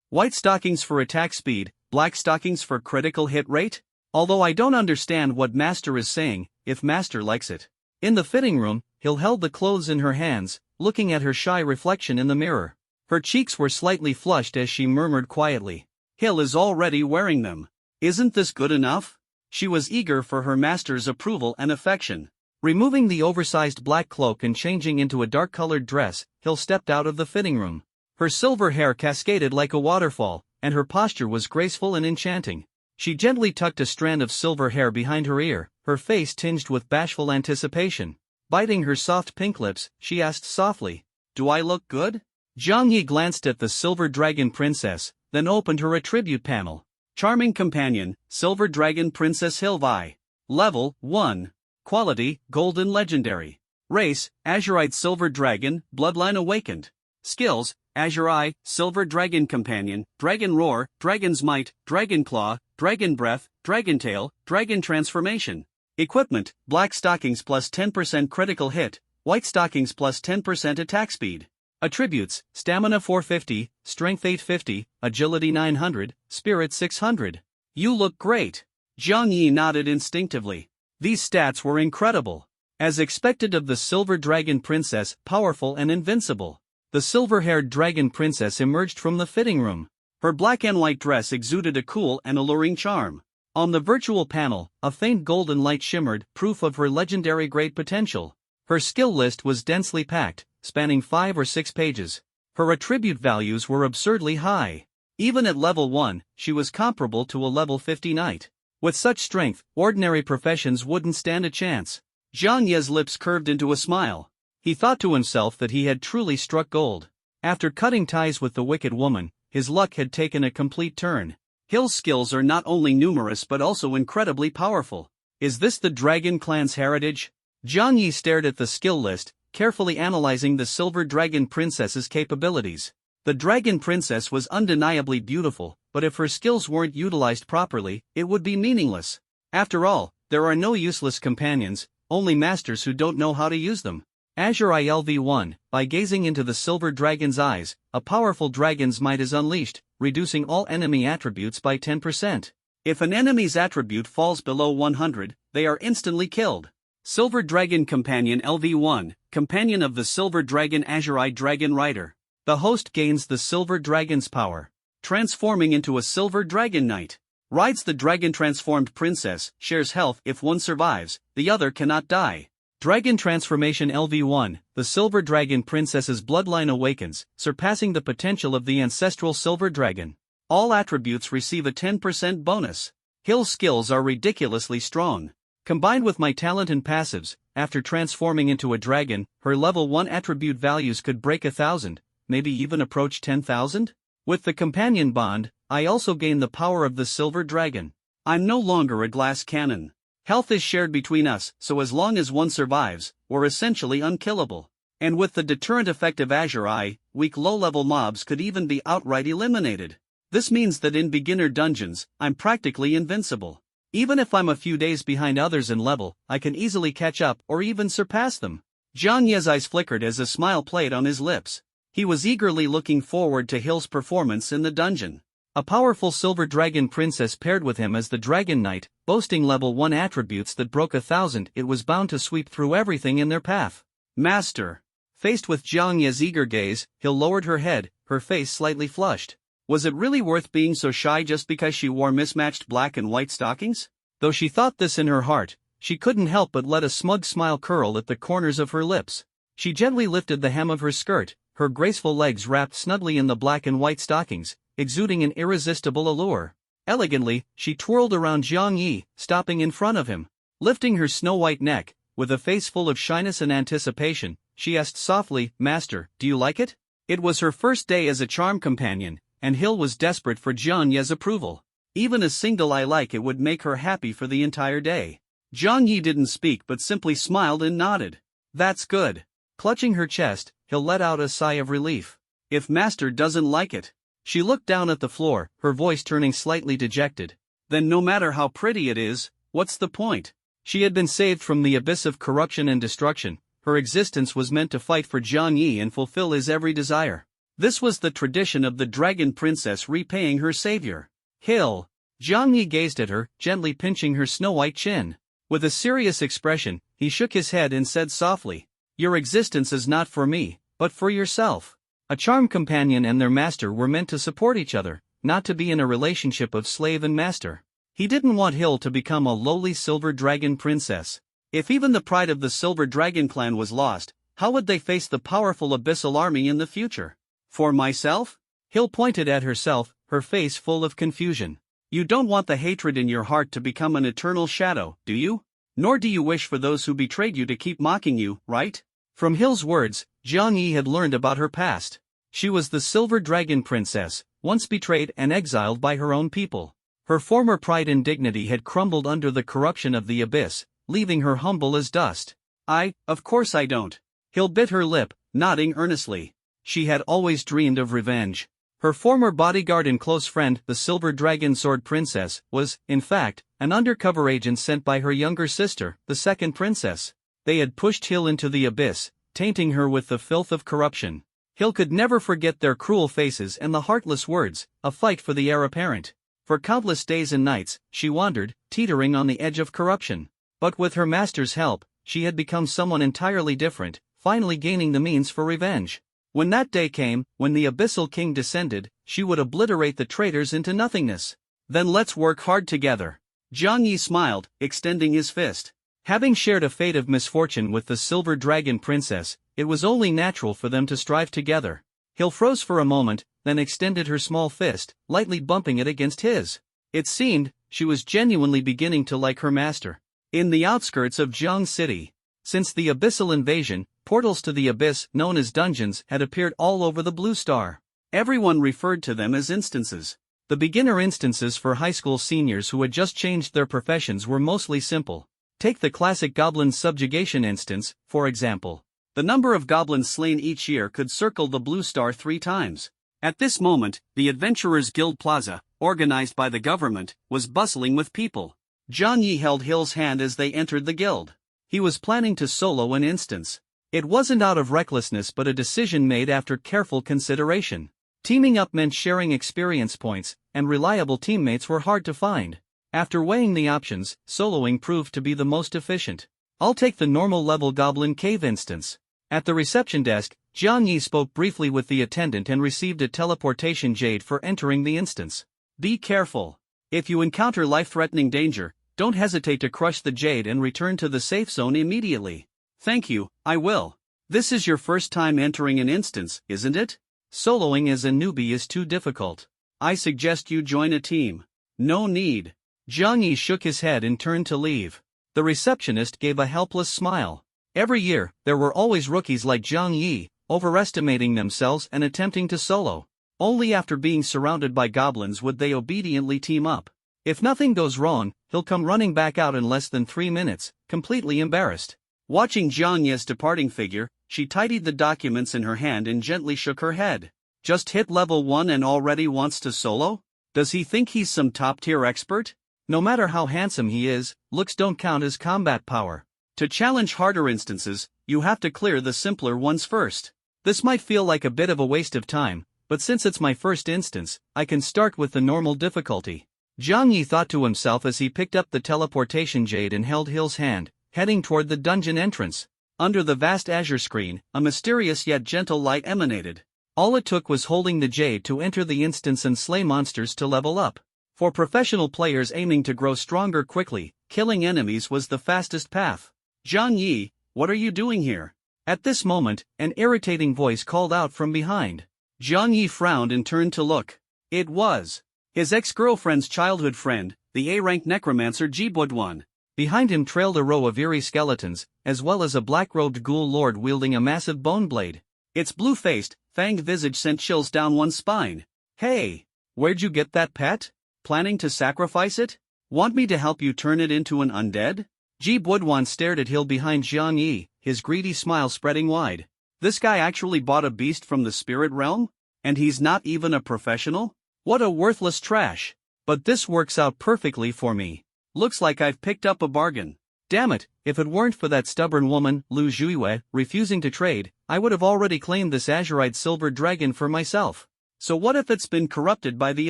White stockings for attack speed, black stockings for critical hit rate? Although I don't understand what Master is saying, if Master likes it. In the fitting room, Hill held the clothes in her hands, looking at her shy reflection in the mirror. Her cheeks were slightly flushed as she murmured quietly, Hill is already wearing them. Isn't this good enough? She was eager for her master's approval and affection. Removing the oversized black cloak and changing into a dark-colored dress, Hill stepped out of the fitting room. Her silver hair cascaded like a waterfall, and her posture was graceful and enchanting. She gently tucked a strand of silver hair behind her ear, her face tinged with bashful anticipation. Biting her soft pink lips, she asked softly, Do I look good? Zhang Yi glanced at the Silver Dragon Princess, then opened her attribute panel. Charming companion, Silver Dragon Princess Hilvi. Level 1. Quality, Golden Legendary. Race, Azurite Silver Dragon, Bloodline Awakened. Skills, Azure Eye, Silver Dragon Companion, Dragon Roar, Dragon's Might, Dragon Claw, Dragon Breath, Dragon Tail, Dragon Transformation. Equipment, Black Stockings plus 10% critical hit, White Stockings plus 10% attack speed. Attributes, Stamina 450, Strength 850, Agility 900, Spirit 600. You look great. Zhang Yi nodded instinctively. These stats were incredible. As expected of the Silver Dragon Princess, powerful and invincible. The silver-haired Dragon Princess emerged from the fitting room. Her black and white dress exuded a cool and alluring charm. On the virtual panel, a faint golden light shimmered, proof of her legendary great potential. Her skill list was densely packed, spanning 5 or 6 pages. Her attribute values were absurdly high. Even at level 1, she was comparable to a level 50 knight. With such strength, ordinary professions wouldn't stand a chance. Zhang Ye's lips curved into a smile. He thought to himself that he had truly struck gold. After cutting ties with the wicked woman, his luck had taken a complete turn. Hill's skills are not only numerous but also incredibly powerful. Is this the Dragon Clan's heritage? Zhang Yi stared at the skill list, carefully analyzing the Silver Dragon Princess's capabilities. The Dragon Princess was undeniably beautiful, but if her skills weren't utilized properly, it would be meaningless. After all, there are no useless companions, only masters who don't know how to use them. Azure Eye LV1, by gazing into the Silver Dragon's eyes, a powerful dragon's might is unleashed, reducing all enemy attributes by 10%. If an enemy's attribute falls below 100, they are instantly killed. Silver Dragon Companion LV1, Companion of the Silver Dragon Azure Eye Dragon Rider. The host gains the Silver Dragon's power, transforming into a Silver Dragon Knight. Rides the Dragon Transformed Princess, shares health if one survives, the other cannot die. Dragon Transformation LV1, the Silver Dragon Princess's bloodline awakens, surpassing the potential of the ancestral Silver Dragon. All attributes receive a 10% bonus. Hill's skills are ridiculously strong. Combined with my talent and passives, after transforming into a dragon, her level 1 attribute values could break 1,000, maybe even approach 10,000? With the companion bond, I also gain the power of the Silver Dragon. I'm no longer a glass cannon. Health is shared between us, so as long as one survives, we're essentially unkillable. And with the deterrent effect of Azure Eye, weak low-level mobs could even be outright eliminated. This means that in beginner dungeons, I'm practically invincible. Even if I'm a few days behind others in level, I can easily catch up or even surpass them. Zhang Ye's eyes flickered as a smile played on his lips. He was eagerly looking forward to Hill's performance in the dungeon. A powerful Silver Dragon Princess paired with him as the Dragon Knight, boasting level 1 attributes that broke 1,000, it was bound to sweep through everything in their path. Master. Faced with Zhang Ye's eager gaze, Hill lowered her head, her face slightly flushed. Was it really worth being so shy just because she wore mismatched black and white stockings? Though she thought this in her heart, she couldn't help but let a smug smile curl at the corners of her lips. She gently lifted the hem of her skirt, her graceful legs wrapped snugly in the black and white stockings, exuding an irresistible allure. Elegantly, she twirled around Zhang Yi, stopping in front of him. Lifting her snow-white neck, with a face full of shyness and anticipation, she asked softly, "Master, do you like it?" It was her first day as a charm companion, and Hill was desperate for Zhang Yi's approval. Even a single "I like it" would make her happy for the entire day. Zhang Yi didn't speak but simply smiled and nodded. "That's good." Clutching her chest, Hill let out a sigh of relief. "If Master doesn't like it..." She looked down at the floor, her voice turning slightly dejected. "Then no matter how pretty it is, what's the point?" She had been saved from the abyss of corruption and destruction. Her existence was meant to fight for Zhang Yi and fulfill his every desire. This was the tradition of the Dragon Princess repaying her savior. "Hill." Zhang Yi gazed at her, gently pinching her snow-white chin. With a serious expression, he shook his head and said softly, "Your existence is not for me, but for yourself." A charm companion and their master were meant to support each other, not to be in a relationship of slave and master. He didn't want Hill to become a lowly Silver Dragon Princess. If even the pride of the Silver Dragon clan was lost, how would they face the powerful Abyssal army in the future? "For myself?" Hill pointed at herself, her face full of confusion. "You don't want the hatred in your heart to become an eternal shadow, do you? Nor do you wish for those who betrayed you to keep mocking you, right?" From Hill's words, Zhang Yi had learned about her past. She was the Silver Dragon Princess, once betrayed and exiled by her own people. Her former pride and dignity had crumbled under the corruption of the abyss, leaving her humble as dust. Of course I don't. Hill bit her lip, nodding earnestly. She had always dreamed of revenge. Her former bodyguard and close friend, the Silver Dragon Sword Princess, was, in fact, an undercover agent sent by her younger sister, the Second Princess. They had pushed Hill into the abyss, tainting her with the filth of corruption. Hill could never forget their cruel faces and the heartless words, a fight for the heir apparent. For countless days and nights, she wandered, teetering on the edge of corruption. But with her master's help, she had become someone entirely different, finally gaining the means for revenge. When that day came, when the Abyssal King descended, she would obliterate the traitors into nothingness. Then let's work hard together. Jiang Yi smiled, extending his fist. Having shared a fate of misfortune with the Silver Dragon Princess, it was only natural for them to strive together. Hill froze for a moment, then extended her small fist, lightly bumping it against his. It seemed, she was genuinely beginning to like her master. In the outskirts of Jiang City. Since the Abyssal invasion, portals to the abyss, known as dungeons, had appeared all over the Blue Star. Everyone referred to them as instances. The beginner instances for high school seniors who had just changed their professions were mostly simple. Take the classic goblin subjugation instance, for example. The number of goblins slain each year could circle the Blue Star 3 times. At this moment, the Adventurers Guild Plaza, organized by the government, was bustling with people. Jiang Yi held Hill's hand as they entered the guild. He was planning to solo an instance. It wasn't out of recklessness but a decision made after careful consideration. Teaming up meant sharing experience points, and reliable teammates were hard to find. After weighing the options, soloing proved to be the most efficient. I'll take the normal level Goblin Cave instance. At the reception desk, Jiang Yi spoke briefly with the attendant and received a teleportation jade for entering the instance. Be careful. If you encounter life-threatening danger, don't hesitate to crush the jade and return to the safe zone immediately. Thank you, I will. This is your first time entering an instance, isn't it? Soloing as a newbie is too difficult. I suggest you join a team. No need. Jiang Yi shook his head and turned to leave. The receptionist gave a helpless smile. Every year, there were always rookies like Jiang Yi, overestimating themselves and attempting to solo. Only after being surrounded by goblins would they obediently team up. If nothing goes wrong, he'll come running back out in less than 3 minutes, completely embarrassed. Watching Jiang Yi's departing figure, she tidied the documents in her hand and gently shook her head. Just hit level 1 and already wants to solo? Does he think he's some top-tier expert? No matter how handsome he is, looks don't count as combat power. To challenge harder instances, you have to clear the simpler ones first. This might feel like a bit of a waste of time, but since it's my first instance, I can start with the normal difficulty. Jiang Yi thought to himself as he picked up the teleportation jade and held Hill's hand, heading toward the dungeon entrance. Under the vast azure screen, a mysterious yet gentle light emanated. All it took was holding the jade to enter the instance and slay monsters to level up. For professional players aiming to grow stronger quickly, killing enemies was the fastest path. Jiang Yi, what are you doing here? At this moment, an irritating voice called out from behind. Jiang Yi frowned and turned to look. It was his ex-girlfriend's childhood friend, the A-rank necromancer Jibudwan. Behind him trailed a row of eerie skeletons, as well as a black-robed ghoul lord wielding a massive bone blade. Its blue-faced, fanged visage sent chills down one's spine. Hey! Where'd you get that pet? Planning to sacrifice it? Want me to help you turn it into an undead? Jibudwan stared at Hill behind Jiang Yi, his greedy smile spreading wide. This guy actually bought a beast from the spirit realm? And he's not even a professional? What a worthless trash. But this works out perfectly for me. Looks like I've picked up a bargain. Damn it, if it weren't for that stubborn woman, Lu Juiwei, refusing to trade, I would have already claimed this azurite silver dragon for myself. So what if it's been corrupted by the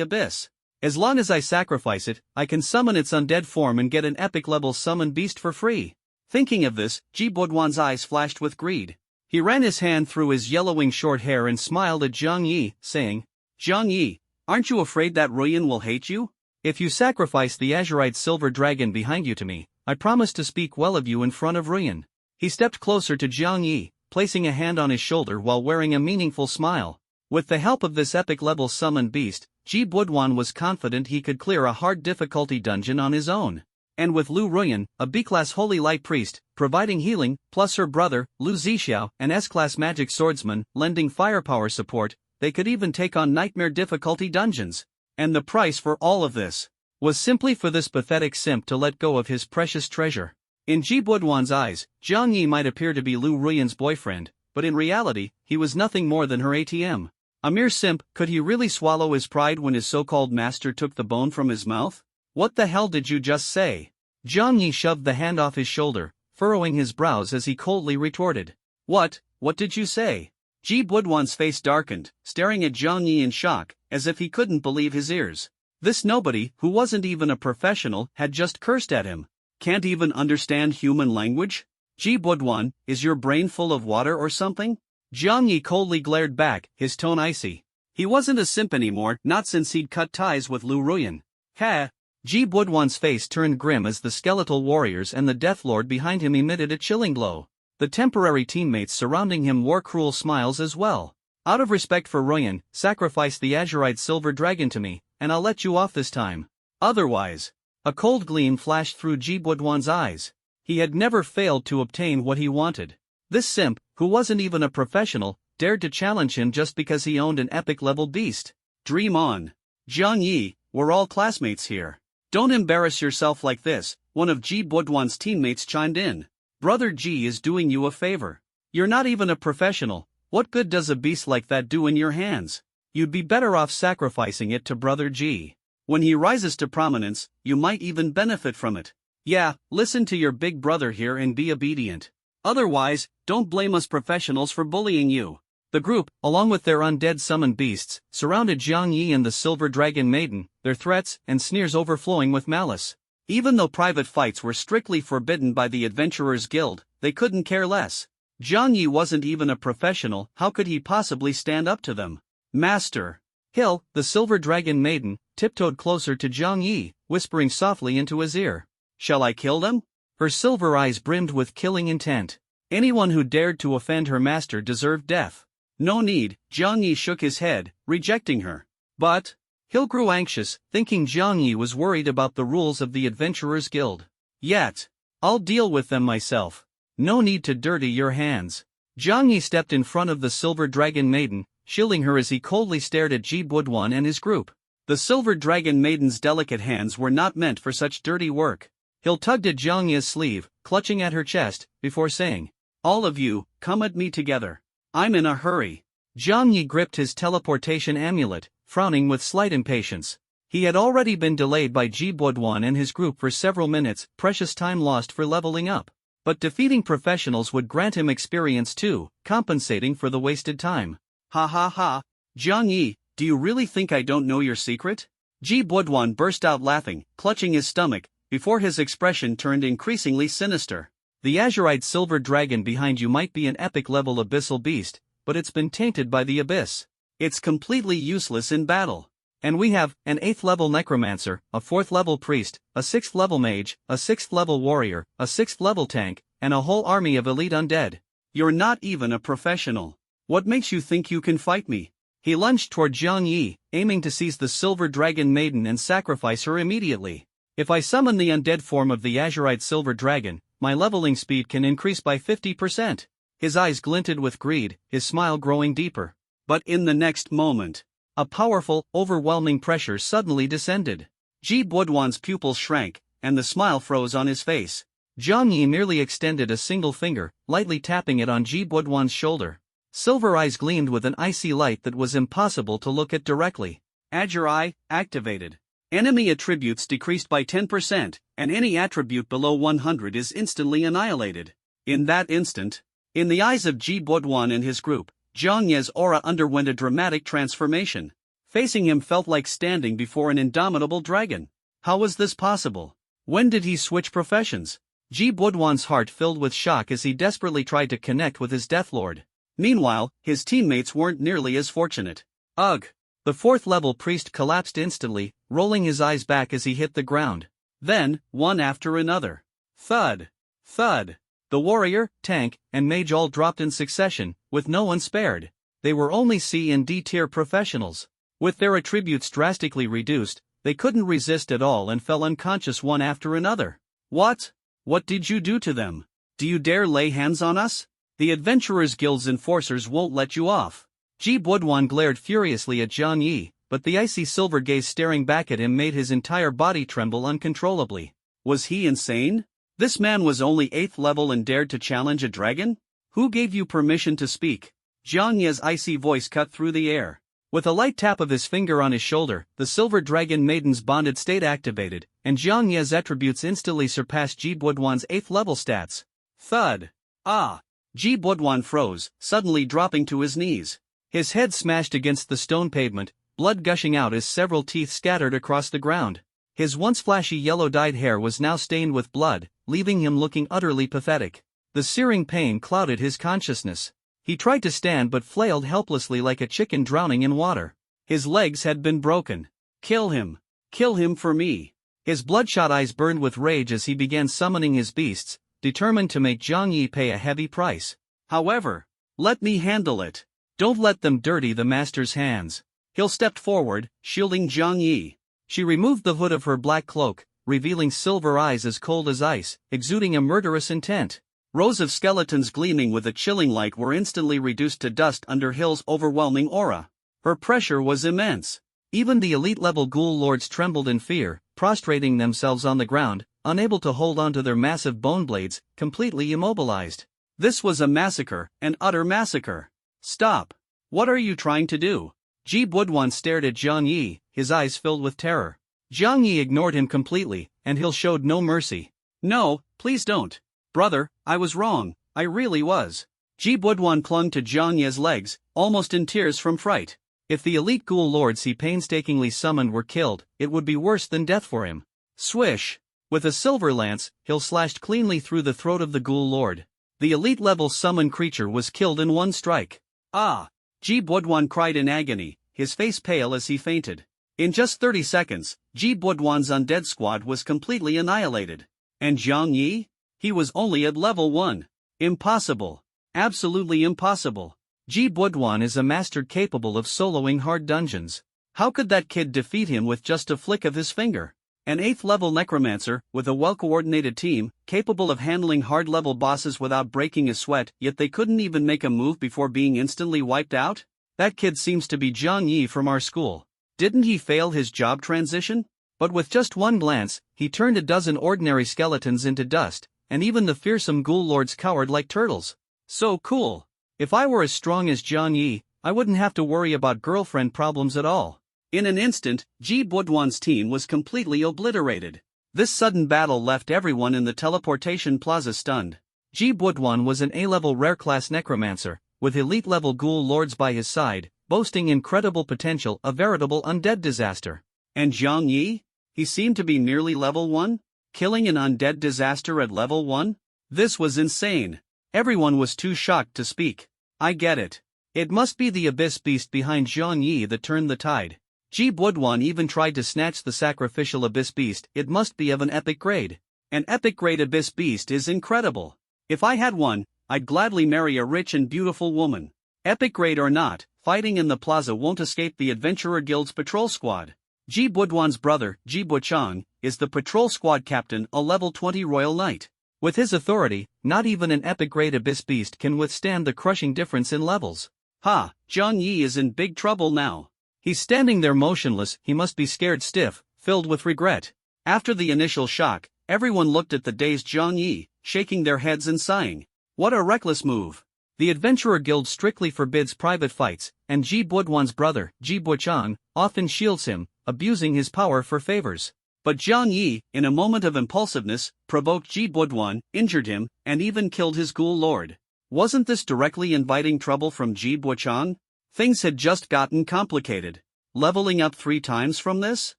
abyss? As long as I sacrifice it, I can summon its undead form and get an epic level summon beast for free. Thinking of this, Jibudwan's eyes flashed with greed. He ran his hand through his yellowing short hair and smiled at Jiang Yi, saying, Jiang Yi, aren't you afraid that Ruyan will hate you? If you sacrifice the azurite silver dragon behind you to me, I promise to speak well of you in front of Ruyan. He stepped closer to Jiang Yi, placing a hand on his shoulder while wearing a meaningful smile. With the help of this epic level summoned beast, Jibudwan was confident he could clear a hard difficulty dungeon on his own. And with Lu Ruyan, a B-class holy light priest, providing healing, plus her brother, Lu Zixiao, an S-class magic swordsman, lending firepower support, they could even take on nightmare difficulty dungeons. And the price for all of this was simply for this pathetic simp to let go of his precious treasure. In Ji Budwan's eyes, Jiang Yi might appear to be Lu Ruyan's boyfriend, but in reality, he was nothing more than her ATM. A mere simp. Could he really swallow his pride when his so-called master took the bone from his mouth? What the hell did you just say? Jiang Yi shoved the hand off his shoulder, furrowing his brows as he coldly retorted. What did you say? Ji Budwan's face darkened, staring at Jiang Yi in shock, as if he couldn't believe his ears. This nobody, who wasn't even a professional, had just cursed at him. Can't even understand human language? Ji Budwan, is your brain full of water or something? Jiang Yi coldly glared back, his tone icy. He wasn't a simp anymore, not since he'd cut ties with Lu Ruyan. Ha! Ji Budwan's face turned grim as the skeletal warriors and the Death Lord behind him emitted a chilling glow. The temporary teammates surrounding him wore cruel smiles as well. Out of respect for Ruyan, sacrifice the azurite silver dragon to me, and I'll let you off this time. Otherwise. A cold gleam flashed through Ji Budwan's eyes. He had never failed to obtain what he wanted. This simp, who wasn't even a professional, dared to challenge him just because he owned an epic-level beast. Dream on. Jiang Yi, we're all classmates here. Don't embarrass yourself like this, one of Ji Budwan's teammates chimed in. Brother Ji is doing you a favor. You're not even a professional. What good does a beast like that do in your hands? You'd be better off sacrificing it to Brother Ji. When he rises to prominence, you might even benefit from it. Yeah, listen to your big brother here and be obedient. Otherwise, don't blame us professionals for bullying you. The group, along with their undead summoned beasts, surrounded Jiang Yi and the Silver Dragon Maiden, their threats and sneers overflowing with malice. Even though private fights were strictly forbidden by the Adventurers Guild, they couldn't care less. Jiang Yi wasn't even a professional, how could he possibly stand up to them? Master. Hill, the Silver Dragon Maiden, tiptoed closer to Jiang Yi, whispering softly into his ear. Shall I kill them? Her silver eyes brimmed with killing intent. Anyone who dared to offend her master deserved death. No need, Jiang Yi shook his head, rejecting her. But Hill grew anxious, thinking Jiang Yi was worried about the rules of the Adventurers Guild. Yet, I'll deal with them myself. No need to dirty your hands. Jiang Yi stepped in front of the Silver Dragon Maiden, shielding her as he coldly stared at Ji Budwan and his group. The Silver Dragon Maiden's delicate hands were not meant for such dirty work. Hill tugged at Jiang Yi's sleeve, clutching at her chest, before saying, all of you, come at me together. I'm in a hurry. Jiang Yi gripped his teleportation amulet, frowning with slight impatience. He had already been delayed by Ji Budwan and his group for several minutes, precious time lost for leveling up. But defeating professionals would grant him experience too, compensating for the wasted time. Ha ha ha. Jiang Yi, do you really think I don't know your secret? Ji Budwan burst out laughing, clutching his stomach, before his expression turned increasingly sinister. The azurite silver dragon behind you might be an epic-level abyssal beast, but it's been tainted by the abyss. It's completely useless in battle. And we have an 8th-level necromancer, a 4th-level priest, a 6th-level mage, a 6th-level warrior, a 6th-level tank, and a whole army of elite undead. You're not even a professional. What makes you think you can fight me? He lunged toward Jiang Yi, aiming to seize the Silver Dragon Maiden and sacrifice her immediately. If I summon the undead form of the azurite silver dragon, my leveling speed can increase by 50%. His eyes glinted with greed, his smile growing deeper. But in the next moment, a powerful, overwhelming pressure suddenly descended. Ji Budwan's pupils shrank, and the smile froze on his face. Jiang Yi merely extended a single finger, lightly tapping it on Ji Budwan's shoulder. Silver eyes gleamed with an icy light that was impossible to look at directly. Azure Eye, activated. Enemy attributes decreased by 10%, and any attribute below 100 is instantly annihilated. In that instant, in the eyes of Ji Budwan and his group, Jiang Yi's aura underwent a dramatic transformation. Facing him felt like standing before an indomitable dragon. How was this possible? When did he switch professions? Ji Budwan's heart filled with shock as he desperately tried to connect with his Deathlord. Meanwhile, his teammates weren't nearly as fortunate. Ugh! The 4th-level priest collapsed instantly, rolling his eyes back as he hit the ground. Then, one after another. Thud! Thud! The warrior, tank, and mage all dropped in succession, with no one spared. They were only C and D tier professionals. With their attributes drastically reduced, they couldn't resist at all and fell unconscious one after another. What? What did you do to them? Do you dare lay hands on us? The Adventurers Guild's enforcers won't let you off. Ji Budwan glared furiously at Zhang Yi, but the icy silver gaze staring back at him made his entire body tremble uncontrollably. Was he insane? This man was only 8th level and dared to challenge a dragon? Who gave you permission to speak? Zhang Yi's icy voice cut through the air. With a light tap of his finger on his shoulder, the Silver Dragon Maiden's bonded state activated, and Zhang Yi's attributes instantly surpassed Ji Budwan's 8th level stats. Thud. Ah! Ji Budwan froze, suddenly dropping to his knees. His head smashed against the stone pavement, blood gushing out as several teeth scattered across the ground. His once flashy yellow-dyed hair was now stained with blood, leaving him looking utterly pathetic. The searing pain clouded his consciousness. He tried to stand but flailed helplessly like a chicken drowning in water. His legs had been broken. Kill him. Kill him for me. His bloodshot eyes burned with rage as he began summoning his beasts, determined to make Zhang Yi pay a heavy price. However, let me handle it. Don't let them dirty the master's hands. He stepped forward, shielding Zhang Yi. She removed the hood of her black cloak, revealing silver eyes as cold as ice, exuding a murderous intent. Rows of skeletons gleaming with a chilling light were instantly reduced to dust under Hill's overwhelming aura. Her pressure was immense. Even the elite-level ghoul lords trembled in fear, prostrating themselves on the ground, unable to hold on to their massive bone blades, completely immobilized. This was a massacre, an utter massacre. Stop. What are you trying to do? Ji Budwan stared at Zhang Yi, his eyes filled with terror. Zhang Yi ignored him completely, and Hill showed no mercy. No, please don't. Brother, I was wrong, I really was. Ji Budwan clung to Zhang Yi's legs, almost in tears from fright. If the elite ghoul lords he painstakingly summoned were killed, it would be worse than death for him. Swish! With a silver lance, Hill slashed cleanly through the throat of the ghoul lord. The elite-level summoned creature was killed in one strike. Ah! Ji Budwan cried in agony, his face pale as he fainted. In just 30 seconds, Ji Budwan's undead squad was completely annihilated. And Zhang Yi? He was only at level 1. Impossible. Absolutely impossible. Ji Budwan is a master capable of soloing hard dungeons. How could that kid defeat him with just a flick of his finger? An 8th level necromancer, with a well-coordinated team, capable of handling hard-level bosses without breaking a sweat, yet they couldn't even make a move before being instantly wiped out? That kid seems to be Zhang Yi from our school. Didn't he fail his job transition? But with just one glance, he turned a dozen ordinary skeletons into dust, and even the fearsome ghoul lords cowered like turtles. So cool. If I were as strong as Zhang Yi, I wouldn't have to worry about girlfriend problems at all. In an instant, Ji Budwan's team was completely obliterated. This sudden battle left everyone in the teleportation plaza stunned. Ji Budwan was an A-level rare-class necromancer, with elite-level ghoul lords by his side, boasting incredible potential, a veritable undead disaster. And Zhang Yi? He seemed to be nearly level 1? Killing an undead disaster at level 1? This was insane. Everyone was too shocked to speak. I get it. It must be the abyss beast behind Zhang Yi that turned the tide. Ji Budwan even tried to snatch the sacrificial abyss beast. It must be of an epic grade. An epic grade abyss beast is incredible. If I had one, I'd gladly marry a rich and beautiful woman. Epic grade or not, fighting in the plaza won't escape the Adventurer Guild's patrol squad. Ji Budwan's brother, Ji Buchang, is the patrol squad captain, a level 20 royal knight. With his authority, not even an epic-grade abyss beast can withstand the crushing difference in levels. Ha, Zhang Yi is in big trouble now. He's standing there motionless, he must be scared stiff, filled with regret. After the initial shock, everyone looked at the dazed Zhang Yi, shaking their heads and sighing. What a reckless move. The Adventurer Guild strictly forbids private fights, and Ji Budwan's brother, Ji Buchang, often shields him, abusing his power for favors. But Zhang Yi, in a moment of impulsiveness, provoked Ji Budwan, injured him, and even killed his ghoul lord. Wasn't this directly inviting trouble from Ji Buchang? Things had just gotten complicated. Leveling up 3 times from this?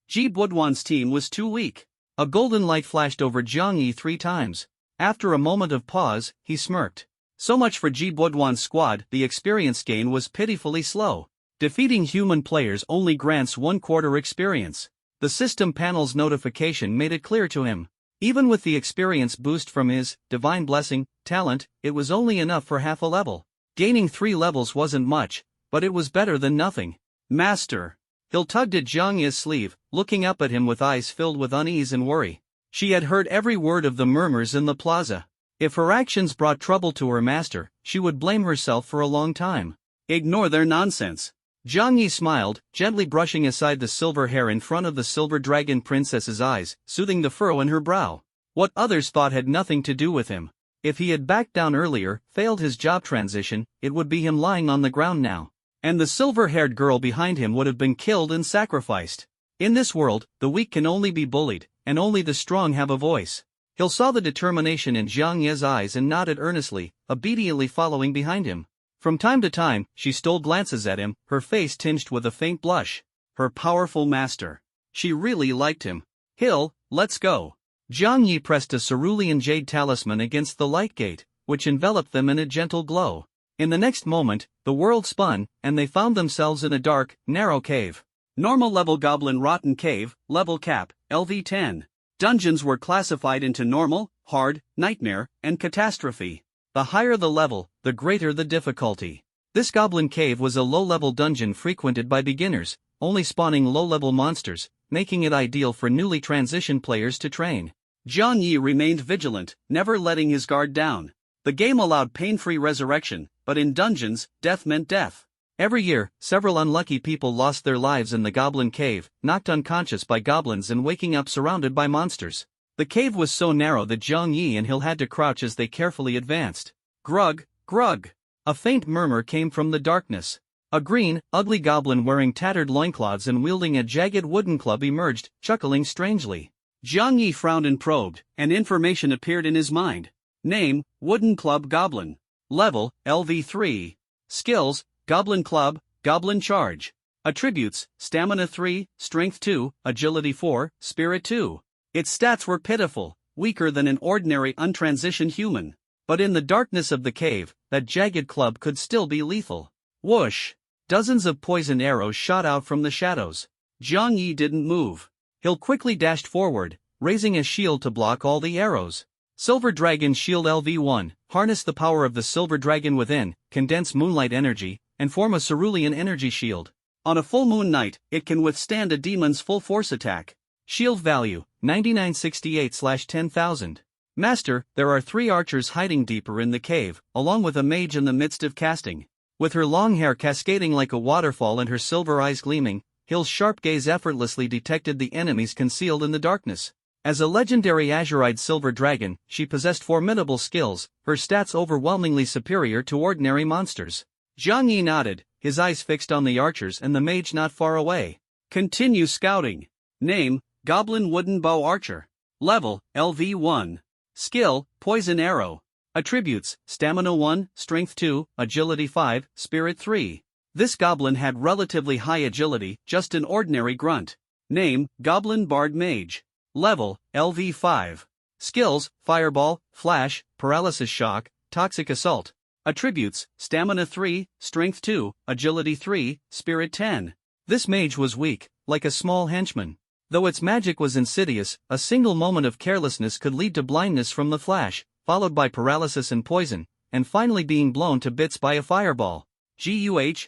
Ji Budwan's team was too weak. A golden light flashed over Zhang Yi 3 times. After a moment of pause, he smirked. So much for Ji Budwan's squad, the experience gain was pitifully slow. Defeating human players only grants 1/4 experience. The system panel's notification made it clear to him. Even with the experience boost from his divine blessing talent, it was only enough for half a level. Gaining 3 levels wasn't much, but it was better than nothing. Master. Hill tugged at Zhang Yi's sleeve, looking up at him with eyes filled with unease and worry. She had heard every word of the murmurs in the plaza. If her actions brought trouble to her master, she would blame herself for a long time. Ignore their nonsense. Zhang Yi smiled, gently brushing aside the silver hair in front of the silver dragon princess's eyes, soothing the furrow in her brow. What others thought had nothing to do with him. If he had backed down earlier, failed his job transition, it would be him lying on the ground now. And the silver-haired girl behind him would have been killed and sacrificed. In this world, the weak can only be bullied, and only the strong have a voice. He saw the determination in Zhang Yi's eyes and nodded earnestly, obediently following behind him. From time to time, she stole glances at him, her face tinged with a faint blush. Her powerful master. She really liked him. Hill, let's go. Zhang Yi pressed a cerulean jade talisman against the light gate, which enveloped them in a gentle glow. In the next moment, the world spun, and they found themselves in a dark, narrow cave. Normal level Goblin Rotten Cave, level cap, LV10. Dungeons were classified into normal, hard, nightmare, and catastrophe. The higher the level, the greater the difficulty. This Goblin Cave was a low-level dungeon frequented by beginners, only spawning low-level monsters, making it ideal for newly transitioned players to train. Zhang Yi remained vigilant, never letting his guard down. The game allowed pain-free resurrection, but in dungeons, death meant death. Every year, several unlucky people lost their lives in the Goblin Cave, knocked unconscious by goblins and waking up surrounded by monsters. The cave was so narrow that Zhang Yi and Hill had to crouch as they carefully advanced. Grug, grug. A faint murmur came from the darkness. A green, ugly goblin wearing tattered loincloths and wielding a jagged wooden club emerged, chuckling strangely. Zhang Yi frowned and probed, and information appeared in his mind. Name, Wooden Club Goblin. Level, LV3. Skills, Goblin Club, Goblin Charge. Attributes, Stamina 3, Strength 2, Agility 4, Spirit 2. Its stats were pitiful, weaker than an ordinary untransitioned human. But in the darkness of the cave, that jagged club could still be lethal. Whoosh! Dozens of poisoned arrows shot out from the shadows. Zhang Yi didn't move. Hill quickly dashed forward, raising a shield to block all the arrows. Silver Dragon Shield LV1, harness the power of the Silver Dragon within, condense moonlight energy, and form a cerulean energy shield. On a full moon night, it can withstand a demon's full force attack. Shield value, 9968/10,000. Master, there are 3 archers hiding deeper in the cave, along with a mage in the midst of casting. With her long hair cascading like a waterfall and her silver eyes gleaming, Hill's sharp gaze effortlessly detected the enemies concealed in the darkness. As a legendary azurite silver dragon, she possessed formidable skills, her stats overwhelmingly superior to ordinary monsters. Zhang Yi nodded, his eyes fixed on the archers and the mage not far away. Continue scouting. Name, Goblin Wooden Bow Archer. Level, LV1. Skill, Poison Arrow. Attributes, Stamina 1, Strength 2, Agility 5, Spirit 3. This goblin had relatively high agility, just an ordinary grunt. Name, Goblin Bard Mage. Level, LV5. Skills, Fireball, Flash, Paralysis Shock, Toxic Assault. Attributes, Stamina 3, Strength 2, Agility 3, Spirit 10. This mage was weak, like a small henchman. Though its magic was insidious, a single moment of carelessness could lead to blindness from the flash, followed by paralysis and poison, and finally being blown to bits by a fireball. Guh.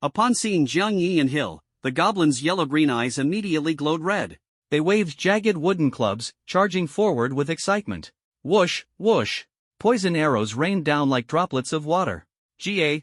Upon seeing Zhang Yi and Hill, the goblin's yellow-green eyes immediately glowed red. They waved jagged wooden clubs, charging forward with excitement. Whoosh, whoosh. Poison arrows rained down like droplets of water. Guh.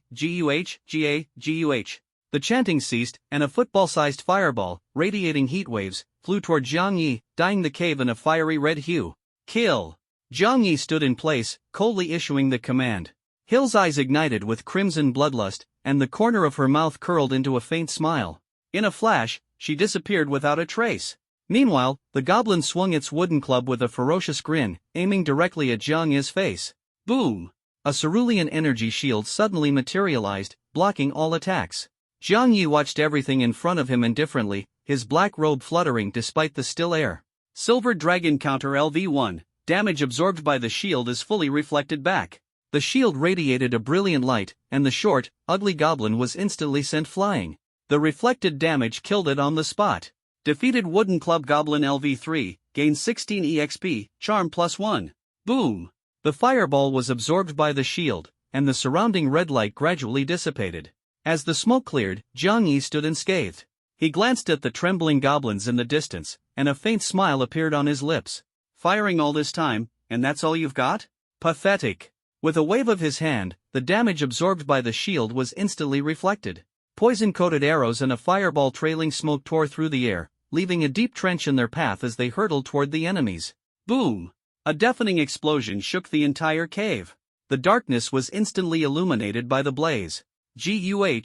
The chanting ceased, and a football-sized fireball, radiating heat waves, flew toward Zhang Yi, dyeing the cave in a fiery red hue. Kill! Zhang Yi stood in place, coldly issuing the command. Hill's eyes ignited with crimson bloodlust, and the corner of her mouth curled into a faint smile. In a flash, she disappeared without a trace. Meanwhile, the goblin swung its wooden club with a ferocious grin, aiming directly at Zhang Yi's face. Boom! A cerulean energy shield suddenly materialized, blocking all attacks. Zhang Yi watched everything in front of him indifferently, his black robe fluttering despite the still air. Silver Dragon Counter LV1, damage absorbed by the shield is fully reflected back. The shield radiated a brilliant light, and the short, ugly goblin was instantly sent flying. The reflected damage killed it on the spot. Defeated Wooden Club Goblin LV3, gained 16 EXP, Charm +1. Boom! The fireball was absorbed by the shield, and the surrounding red light gradually dissipated. As the smoke cleared, Zhang Yi stood unscathed. He glanced at the trembling goblins in the distance, and a faint smile appeared on his lips. Firing all this time, and that's all you've got? Pathetic. With a wave of his hand, the damage absorbed by the shield was instantly reflected. Poison-coated arrows and a fireball trailing smoke tore through the air, leaving a deep trench in their path as they hurtled toward the enemies. Boom! A deafening explosion shook the entire cave. The darkness was instantly illuminated by the blaze. Guh!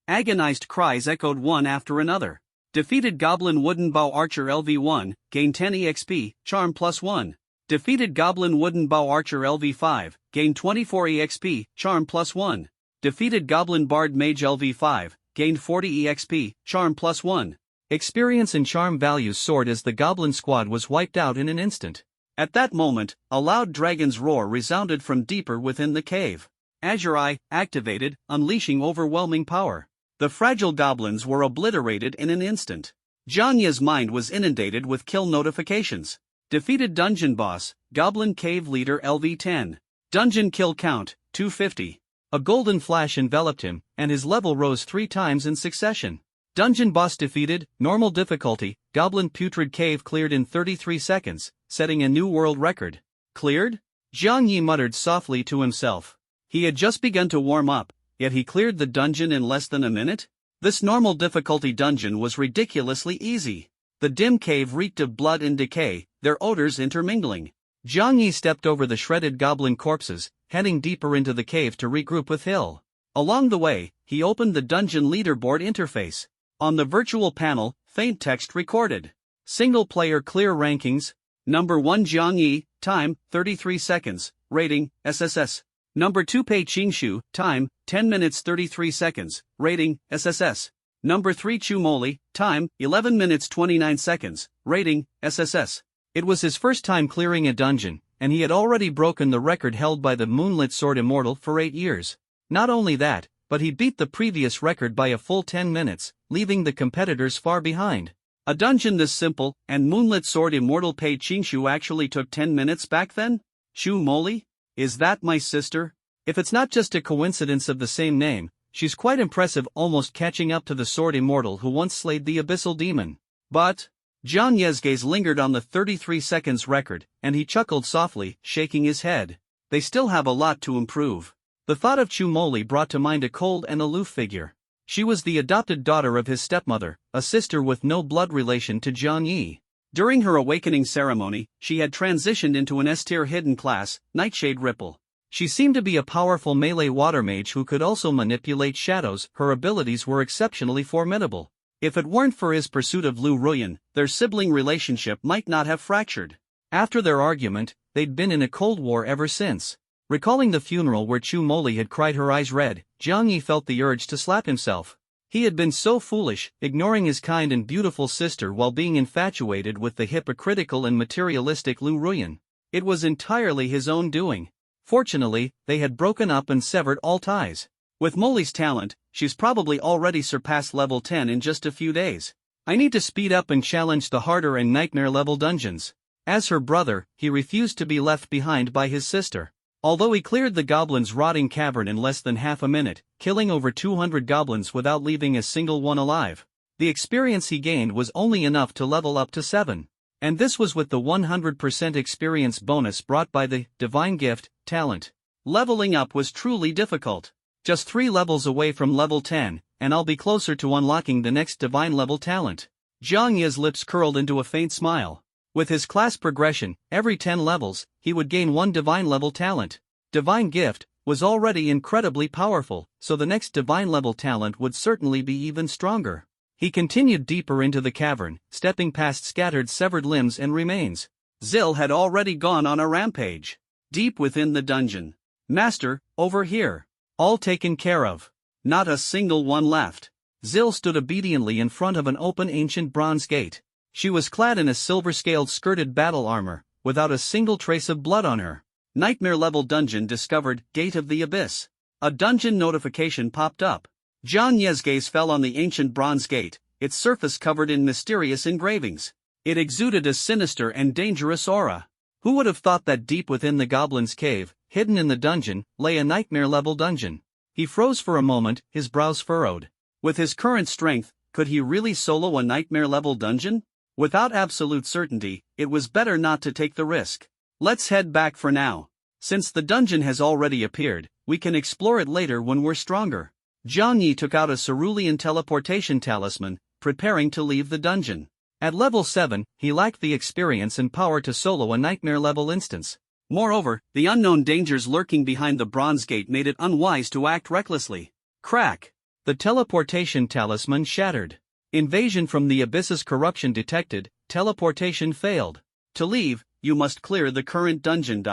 Agonized cries echoed one after another. Defeated Goblin Wooden Bow Archer LV1, gain 10 EXP, Charm +1. Defeated Goblin Wooden Bow Archer LV5, gain 24 EXP, Charm +1. Defeated Goblin Bard Mage LV5, gained 40 EXP, Charm +1. Experience and charm values soared as the Goblin squad was wiped out in an instant. At that moment, a loud dragon's roar resounded from deeper within the cave. Azure Eye, activated, unleashing overwhelming power. The fragile goblins were obliterated in an instant. Jiang Ye's mind was inundated with kill notifications. Defeated Dungeon Boss, Goblin Cave Leader LV10. Dungeon kill count, 250. A golden flash enveloped him, and his level rose 3 times in succession. Dungeon Boss defeated, normal difficulty, Goblin Putrid Cave cleared in 33 seconds, setting a new world record. Cleared? Jiang Ye muttered softly to himself. He had just begun to warm up, yet he cleared the dungeon in less than a minute? This normal difficulty dungeon was ridiculously easy. The dim cave reeked of blood and decay, their odors intermingling. Jiang Yi stepped over the shredded goblin corpses, heading deeper into the cave to regroup with Hill. Along the way, he opened the dungeon leaderboard interface. On the virtual panel, faint text recorded. Single-player clear rankings. Number 1 Jiang Yi, time, 33 seconds, rating, SSS. Number 2 Pei Qingshu, time, 10 minutes 33 seconds, rating, SSS. Number 3 Chu Moli, time, 11 minutes 29 seconds, rating, SSS. It was his first time clearing a dungeon, and he had already broken the record held by the Moonlit Sword Immortal for 8 years. Not only that, but he beat the previous record by a full 10 minutes, leaving the competitors far behind. A dungeon this simple, and Moonlit Sword Immortal Pei Qingshu actually took 10 minutes back then? Chu Moli? Is that my sister? If it's not just a coincidence of the same name, she's quite impressive, almost catching up to the Sword Immortal who once slayed the Abyssal Demon. But Jiang Ye's gaze lingered on the 33 seconds record, and he chuckled softly, shaking his head. They still have a lot to improve. The thought of Chu Moli brought to mind a cold and aloof figure. She was the adopted daughter of his stepmother, a sister with no blood relation to Jiang Yi. During her awakening ceremony, she had transitioned into an S-tier hidden class, Nightshade Ripple. She seemed to be a powerful melee water mage who could also manipulate shadows. Her abilities were exceptionally formidable. If it weren't for his pursuit of Lu Ruyan, their sibling relationship might not have fractured. After their argument, they'd been in a cold war ever since. Recalling the funeral where Chu Moli had cried her eyes red, Jiang Yi felt the urge to slap himself. He had been so foolish, ignoring his kind and beautiful sister while being infatuated with the hypocritical and materialistic Lu Ruyan. It was entirely his own doing. Fortunately, they had broken up and severed all ties. With Moli's talent, she's probably already surpassed level 10 in just a few days. I need to speed up and challenge the harder and nightmare-level dungeons. As her brother, he refused to be left behind by his sister. Although he cleared the goblin's rotting cavern in less than half a minute, killing over 200 goblins without leaving a single one alive, the experience he gained was only enough to level up to 7. And this was with the 100% experience bonus brought by the Divine Gift talent. Leveling up was truly difficult. Just 3 levels away from level 10, and I'll be closer to unlocking the next divine level talent. Jiang Ye's lips curled into a faint smile. With his class progression, every 10 levels, he would gain 1 divine level talent. Divine Gift was already incredibly powerful, so the next divine level talent would certainly be even stronger. He continued deeper into the cavern, stepping past scattered severed limbs and remains. Zil had already gone on a rampage. Deep within the dungeon. Master, over here. All taken care of. Not a single one left. Zil stood obediently in front of an open ancient bronze gate. She was clad in a silver-scaled skirted battle armor, without a single trace of blood on her. Nightmare-level dungeon discovered, Gate of the Abyss. A dungeon notification popped up. Jiang Ye's gaze fell on the ancient bronze gate, its surface covered in mysterious engravings. It exuded a sinister and dangerous aura. Who would have thought that deep within the goblin's cave, hidden in the dungeon, lay a nightmare-level dungeon? He froze for a moment, his brows furrowed. With his current strength, could he really solo a nightmare-level dungeon? Without absolute certainty, it was better not to take the risk. Let's head back for now. Since the dungeon has already appeared, we can explore it later when we're stronger. Jiang Yi took out a cerulean teleportation talisman, preparing to leave the dungeon. At level 7, he lacked the experience and power to solo a nightmare-level instance. Moreover, the unknown dangers lurking behind the bronze gate made it unwise to act recklessly. Crack! The teleportation talisman shattered. Invasion from the abyss's corruption detected, teleportation failed. To leave, you must clear the current dungeon.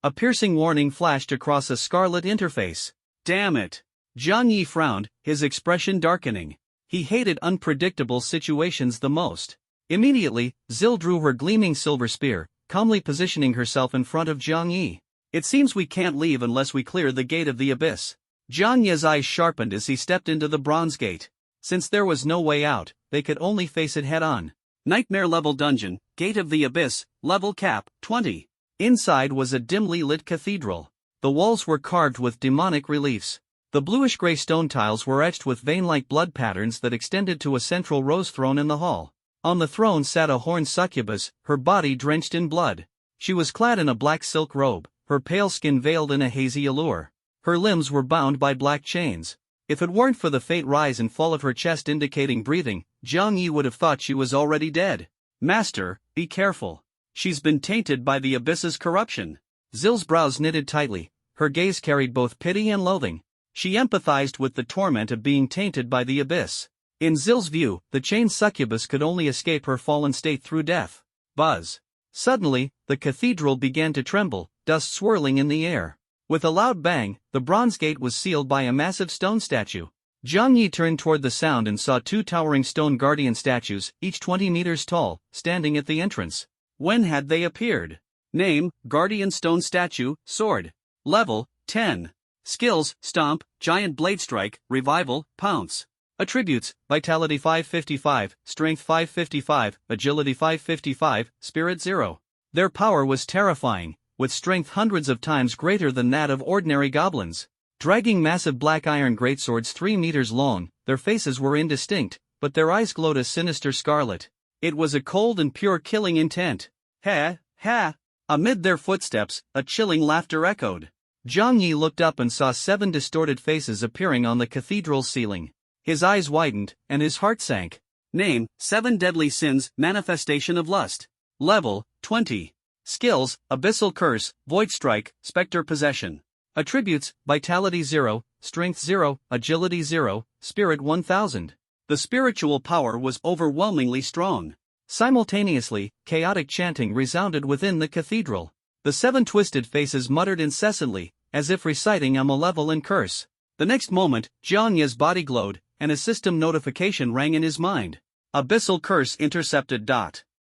A piercing warning flashed across a scarlet interface. Damn it! Jiang Yi frowned, his expression darkening. He hated unpredictable situations the most. Immediately, Zil drew her gleaming silver spear, calmly positioning herself in front of Jiang Yi. It seems we can't leave unless we clear the gate of the abyss. Jiang Yi's eyes sharpened as he stepped into the bronze gate. Since there was no way out, they could only face it head-on. Nightmare-level dungeon, gate of the abyss, level cap, 20. Inside was a dimly lit cathedral. The walls were carved with demonic reliefs. The bluish-gray stone tiles were etched with vein-like blood patterns that extended to a central rose throne in the hall. On the throne sat a horned succubus, her body drenched in blood. She was clad in a black silk robe, her pale skin veiled in a hazy allure. Her limbs were bound by black chains. If it weren't for the faint rise and fall of her chest indicating breathing, Jiang Yi would have thought she was already dead. Master, be careful. She's been tainted by the abyss's corruption. Zil's brows knitted tightly, her gaze carried both pity and loathing. She empathized with the torment of being tainted by the abyss. In Zil's view, the chained succubus could only escape her fallen state through death. Buzz. Suddenly, the cathedral began to tremble, dust swirling in the air. With a loud bang, the bronze gate was sealed by a massive stone statue. Jiang Yi turned toward the sound and saw two towering stone guardian statues, each 20 meters tall, standing at the entrance. When had they appeared? Name, Guardian Stone Statue, Sword. Level, 10. Skills, Stomp, Giant Blade Strike, Revival, Pounce. Attributes, Vitality 555, Strength 555, Agility 555, Spirit 0. Their power was terrifying, with strength hundreds of times greater than that of ordinary goblins. Dragging massive black iron greatswords 3 meters long, their faces were indistinct, but their eyes glowed a sinister scarlet. It was a cold and pure killing intent. Ha, ha! Amid their footsteps, a chilling laughter echoed. Jiang Yi looked up and saw 7 distorted faces appearing on the cathedral's ceiling. His eyes widened, and his heart sank. Name, 7 Deadly Sins, Manifestation of Lust. Level, 20. Skills, Abyssal Curse, Void Strike, Spectre Possession. Attributes, Vitality 0, Strength 0, Agility 0, Spirit 1000. The spiritual power was overwhelmingly strong. Simultaneously, chaotic chanting resounded within the cathedral. The 7 twisted faces muttered incessantly, as if reciting a malevolent curse. The next moment, Jiang Yi's body glowed, and a system notification rang in his mind. Abyssal Curse intercepted.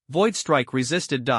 Void Strike resisted.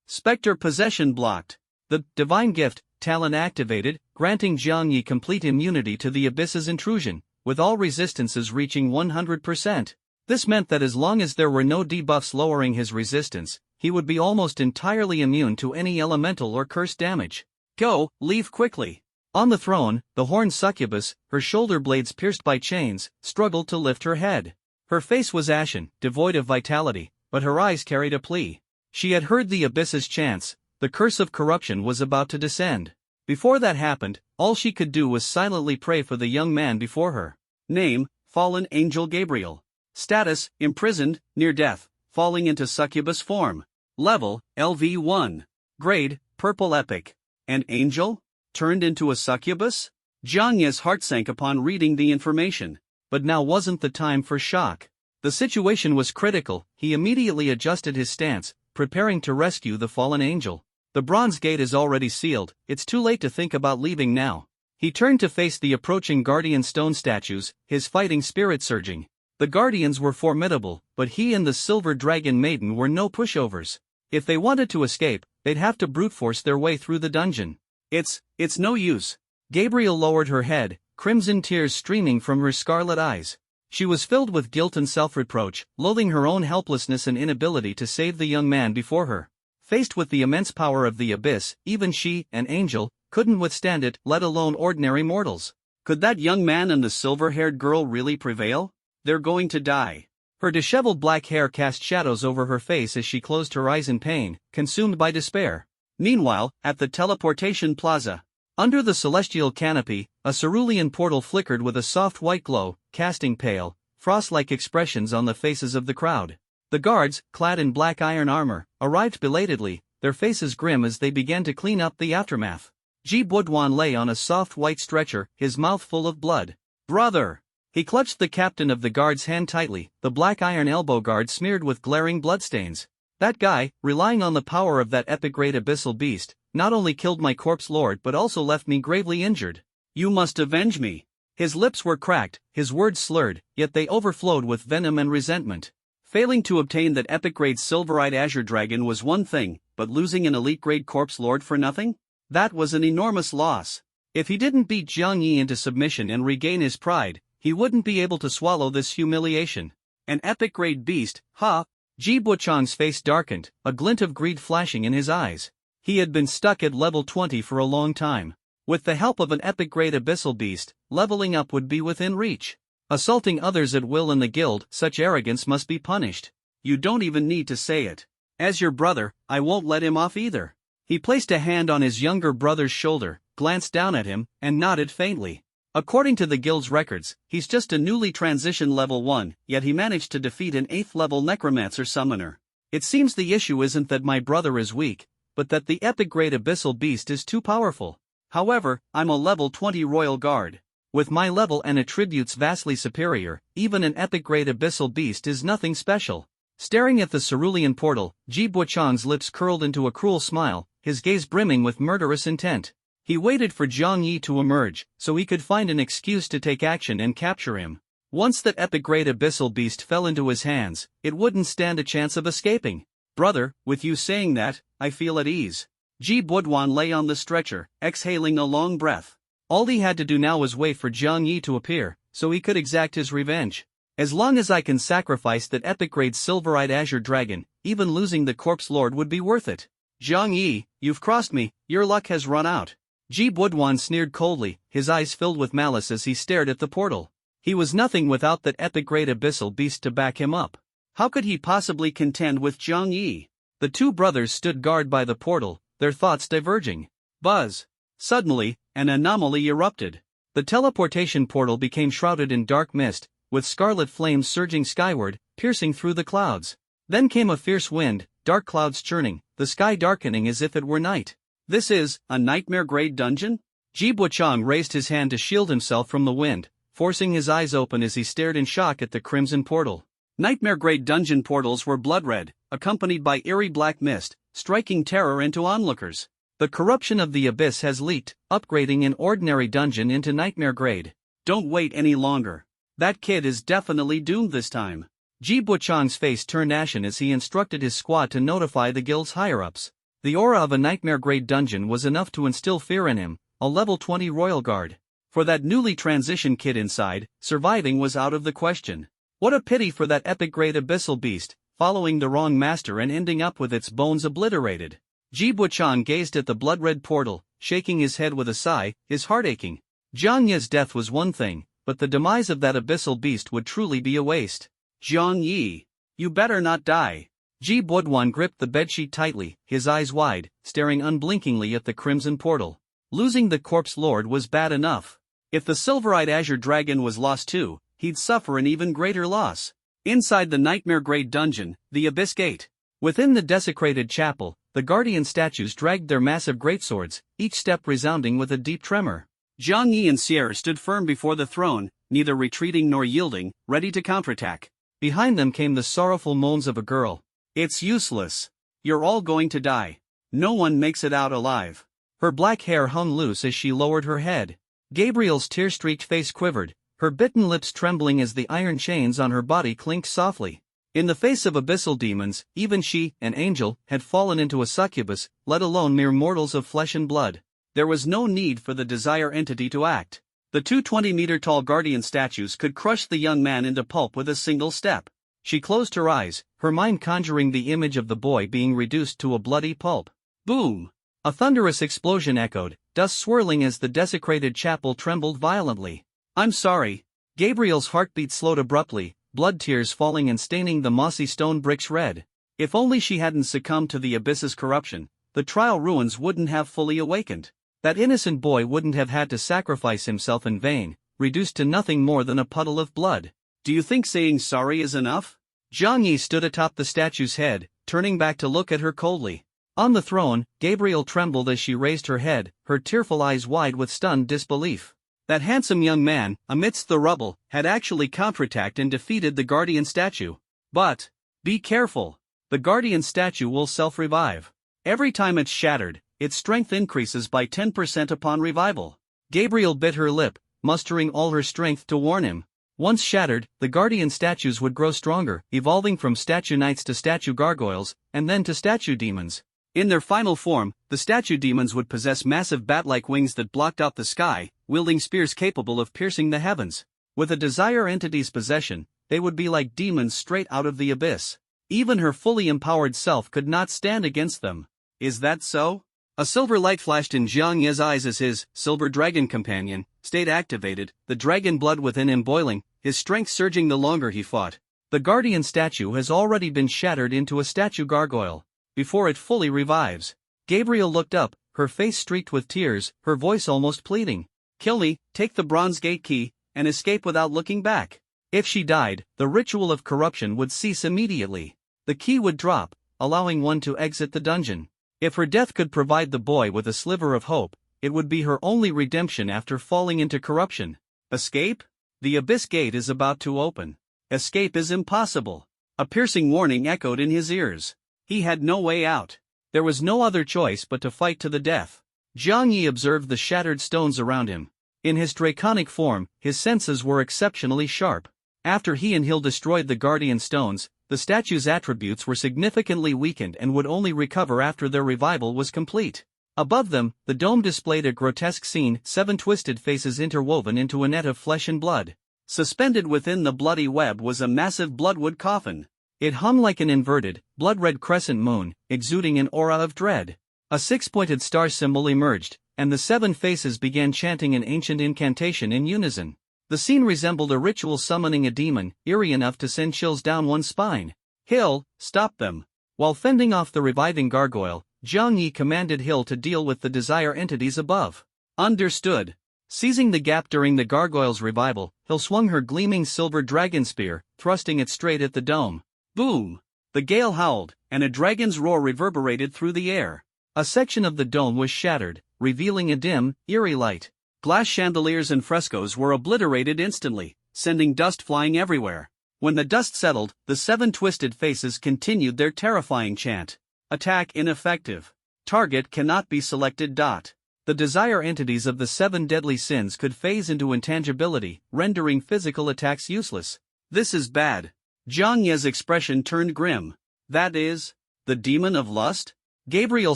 Spectre Possession blocked. The Divine Gift talent activated, granting Jiang Yi complete immunity to the abyss's intrusion, with all resistances reaching 100%. This meant that as long as there were no debuffs lowering his resistance, he would be almost entirely immune to any elemental or curse damage. Go, leave quickly. On the throne, the horned succubus, her shoulder blades pierced by chains, struggled to lift her head. Her face was ashen, devoid of vitality, but her eyes carried a plea. She had heard the abyss's chants, the curse of corruption was about to descend. Before that happened, all she could do was silently pray for the young man before her. Name, Fallen Angel Gabriel. Status, imprisoned, near death, falling into succubus form. Level, LV1. Grade, Purple Epic. And angel? Turned into a succubus? Jiang Yi's heart sank upon reading the information. But now wasn't the time for shock. The situation was critical. He immediately adjusted his stance, preparing to rescue the fallen angel. The bronze gate is already sealed, it's too late to think about leaving now. He turned to face the approaching guardian stone statues, his fighting spirit surging. The guardians were formidable, but he and the silver dragon maiden were no pushovers. If they wanted to escape, they'd have to brute force their way through the dungeon. It's no use. Gabriel lowered her head, crimson tears streaming from her scarlet eyes. She was filled with guilt and self-reproach, loathing her own helplessness and inability to save the young man before her. Faced with the immense power of the abyss, even she, an angel, couldn't withstand it, let alone ordinary mortals. Could that young man and the silver-haired girl really prevail? They're going to die. Her disheveled black hair cast shadows over her face as she closed her eyes in pain, consumed by despair. Meanwhile, at the teleportation plaza, under the celestial canopy, a cerulean portal flickered with a soft white glow, casting pale, frost-like expressions on the faces of the crowd. The guards, clad in black iron armor, arrived belatedly, their faces grim as they began to clean up the aftermath. Ji Budwan lay on a soft white stretcher, his mouth full of blood. "Brother!" He clutched the captain of the guard's hand tightly, the black iron elbow guard smeared with glaring bloodstains. "That guy, relying on the power of that epic great abyssal beast, not only killed my corpse lord but also left me gravely injured. You must avenge me." His lips were cracked, his words slurred, yet they overflowed with venom and resentment. Failing to obtain that epic-grade silver-eyed azure dragon was one thing, but losing an elite-grade corpse lord for nothing? That was an enormous loss. If he didn't beat Jiang Yi into submission and regain his pride, he wouldn't be able to swallow this humiliation. An epic-grade beast, huh? Ji Buchang's face darkened, a glint of greed flashing in his eyes. He had been stuck at level 20 for a long time. With the help of an epic-grade abyssal beast, leveling up would be within reach. Assaulting others at will in the guild, such arrogance must be punished. You don't even need to say it. As your brother, I won't let him off either. He placed a hand on his younger brother's shoulder, glanced down at him, and nodded faintly. According to the guild's records, he's just a newly transitioned level 1, yet he managed to defeat an 8th level necromancer summoner. It seems the issue isn't that my brother is weak, but that the epic-grade abyssal beast is too powerful. However, I'm a level 20 royal guard. With my level and attributes vastly superior, even an epic-grade abyssal beast is nothing special. Staring at the cerulean portal, Ji Buchang's lips curled into a cruel smile, his gaze brimming with murderous intent. He waited for Jiang Yi to emerge, so he could find an excuse to take action and capture him. Once that epic-grade abyssal beast fell into his hands, it wouldn't stand a chance of escaping. "Brother, with you saying that, I feel at ease." Ji Budwan lay on the stretcher, exhaling a long breath. All he had to do now was wait for Jiang Yi to appear, so he could exact his revenge. As long as I can sacrifice that epic-grade silver-eyed azure dragon, even losing the corpse lord would be worth it. Jiang Yi, you've crossed me, your luck has run out. Ji Budwan sneered coldly, his eyes filled with malice as he stared at the portal. He was nothing without that epic-grade abyssal beast to back him up. How could he possibly contend with Jiang Yi? The two brothers stood guard by the portal, their thoughts diverging. Buzz! Suddenly, an anomaly erupted. The teleportation portal became shrouded in dark mist, with scarlet flames surging skyward, piercing through the clouds. Then came a fierce wind, dark clouds churning, the sky darkening as if it were night. "This is a nightmare-grade dungeon?" Ji Buchang raised his hand to shield himself from the wind, forcing his eyes open as he stared in shock at the crimson portal. Nightmare-grade dungeon portals were blood-red, accompanied by eerie black mist, striking terror into onlookers. The corruption of the abyss has leaked, upgrading an ordinary dungeon into nightmare-grade. Don't wait any longer. That kid is definitely doomed this time. Ji Buchang's face turned ashen as he instructed his squad to notify the guild's higher-ups. The aura of a nightmare-grade dungeon was enough to instill fear in him, a level 20 royal guard. For that newly transitioned kid inside, surviving was out of the question. What a pity for that epic-grade abyssal beast, following the wrong master and ending up with its bones obliterated. Ji Buchang gazed at the blood-red portal, shaking his head with a sigh, his heart aching. Jiang Yi's death was one thing, but the demise of that abyssal beast would truly be a waste. "Jiang Yi, you better not die." Ji Budwan gripped the bedsheet tightly, his eyes wide, staring unblinkingly at the crimson portal. Losing the corpse lord was bad enough. If the silver-eyed azure dragon was lost too, he'd suffer an even greater loss. Inside the nightmare-grade dungeon, the abyss gate. Within the desecrated chapel, the guardian statues dragged their massive greatswords, each step resounding with a deep tremor. Jiang Yi and Sierra stood firm before the throne, neither retreating nor yielding, ready to counterattack. Behind them came the sorrowful moans of a girl. "It's useless. You're all going to die. No one makes it out alive." Her black hair hung loose as she lowered her head. Gabriel's tear-streaked face quivered, her bitten lips trembling as the iron chains on her body clinked softly. In the face of abyssal demons, even she, an angel, had fallen into a succubus, let alone mere mortals of flesh and blood. There was no need for the desire entity to act. The two 20-meter-tall guardian statues could crush the young man into pulp with a single step. She closed her eyes, her mind conjuring the image of the boy being reduced to a bloody pulp. Boom! A thunderous explosion echoed, dust swirling as the desecrated chapel trembled violently. "I'm sorry." Gabriel's heartbeat slowed abruptly, blood tears falling and staining the mossy stone bricks red. If only she hadn't succumbed to the abyss's corruption, the trial ruins wouldn't have fully awakened. That innocent boy wouldn't have had to sacrifice himself in vain, reduced to nothing more than a puddle of blood. Do you think saying sorry is enough? Zhang Yi stood atop the statue's head, turning back to look at her coldly. On the throne, Gabriel trembled as she raised her head, her tearful eyes wide with stunned disbelief. That handsome young man, amidst the rubble, had actually counterattacked and defeated the guardian statue. But, be careful. The guardian statue will self-revive. Every time it's shattered, its strength increases by 10% upon revival. Gabriel bit her lip, mustering all her strength to warn him. Once shattered, the guardian statues would grow stronger, evolving from statue knights to statue gargoyles, and then to statue demons. In their final form, the statue demons would possess massive bat-like wings that blocked out the sky, wielding spears capable of piercing the heavens. With a desire entity's possession, they would be like demons straight out of the abyss. Even her fully empowered self could not stand against them. Is that so? A silver light flashed in Zhang Ye's eyes as his silver dragon companion stayed activated, the dragon blood within him boiling, his strength surging the longer he fought. The guardian statue has already been shattered into a statue gargoyle. Before it fully revives. Gabriel looked up, her face streaked with tears, her voice almost pleading. Kill me, take the bronze gate key, and escape without looking back. If she died, the ritual of corruption would cease immediately. The key would drop, allowing one to exit the dungeon. If her death could provide the boy with a sliver of hope, it would be her only redemption after falling into corruption. Escape? The abyss gate is about to open. Escape is impossible. A piercing warning echoed in his ears. He had no way out. There was no other choice but to fight to the death. Zhang Yi observed the shattered stones around him. In his draconic form, his senses were exceptionally sharp. After he and Hill destroyed the guardian stones, the statue's attributes were significantly weakened and would only recover after their revival was complete. Above them, the dome displayed a grotesque scene, 7 twisted faces interwoven into a net of flesh and blood. Suspended within the bloody web was a massive bloodwood coffin. It hung like an inverted, blood-red crescent moon, exuding an aura of dread. A 6-pointed star symbol emerged, and the 7 faces began chanting an ancient incantation in unison. The scene resembled a ritual summoning a demon, eerie enough to send chills down one's spine. Hill, stop them. While fending off the reviving gargoyle, Zhang Yi commanded Hill to deal with the desire entities above. Understood. Seizing the gap during the gargoyle's revival, Hill swung her gleaming silver dragon spear, thrusting it straight at the dome. Boom! The gale howled, and a dragon's roar reverberated through the air. A section of the dome was shattered, revealing a dim, eerie light. Glass chandeliers and frescoes were obliterated instantly, sending dust flying everywhere. When the dust settled, the 7 twisted faces continued their terrifying chant. Attack ineffective. Target cannot be selected. The desire entities of the 7 deadly sins could phase into intangibility, rendering physical attacks useless. This is bad. Zhang Ye's expression turned grim. That is, the demon of lust? Gabriel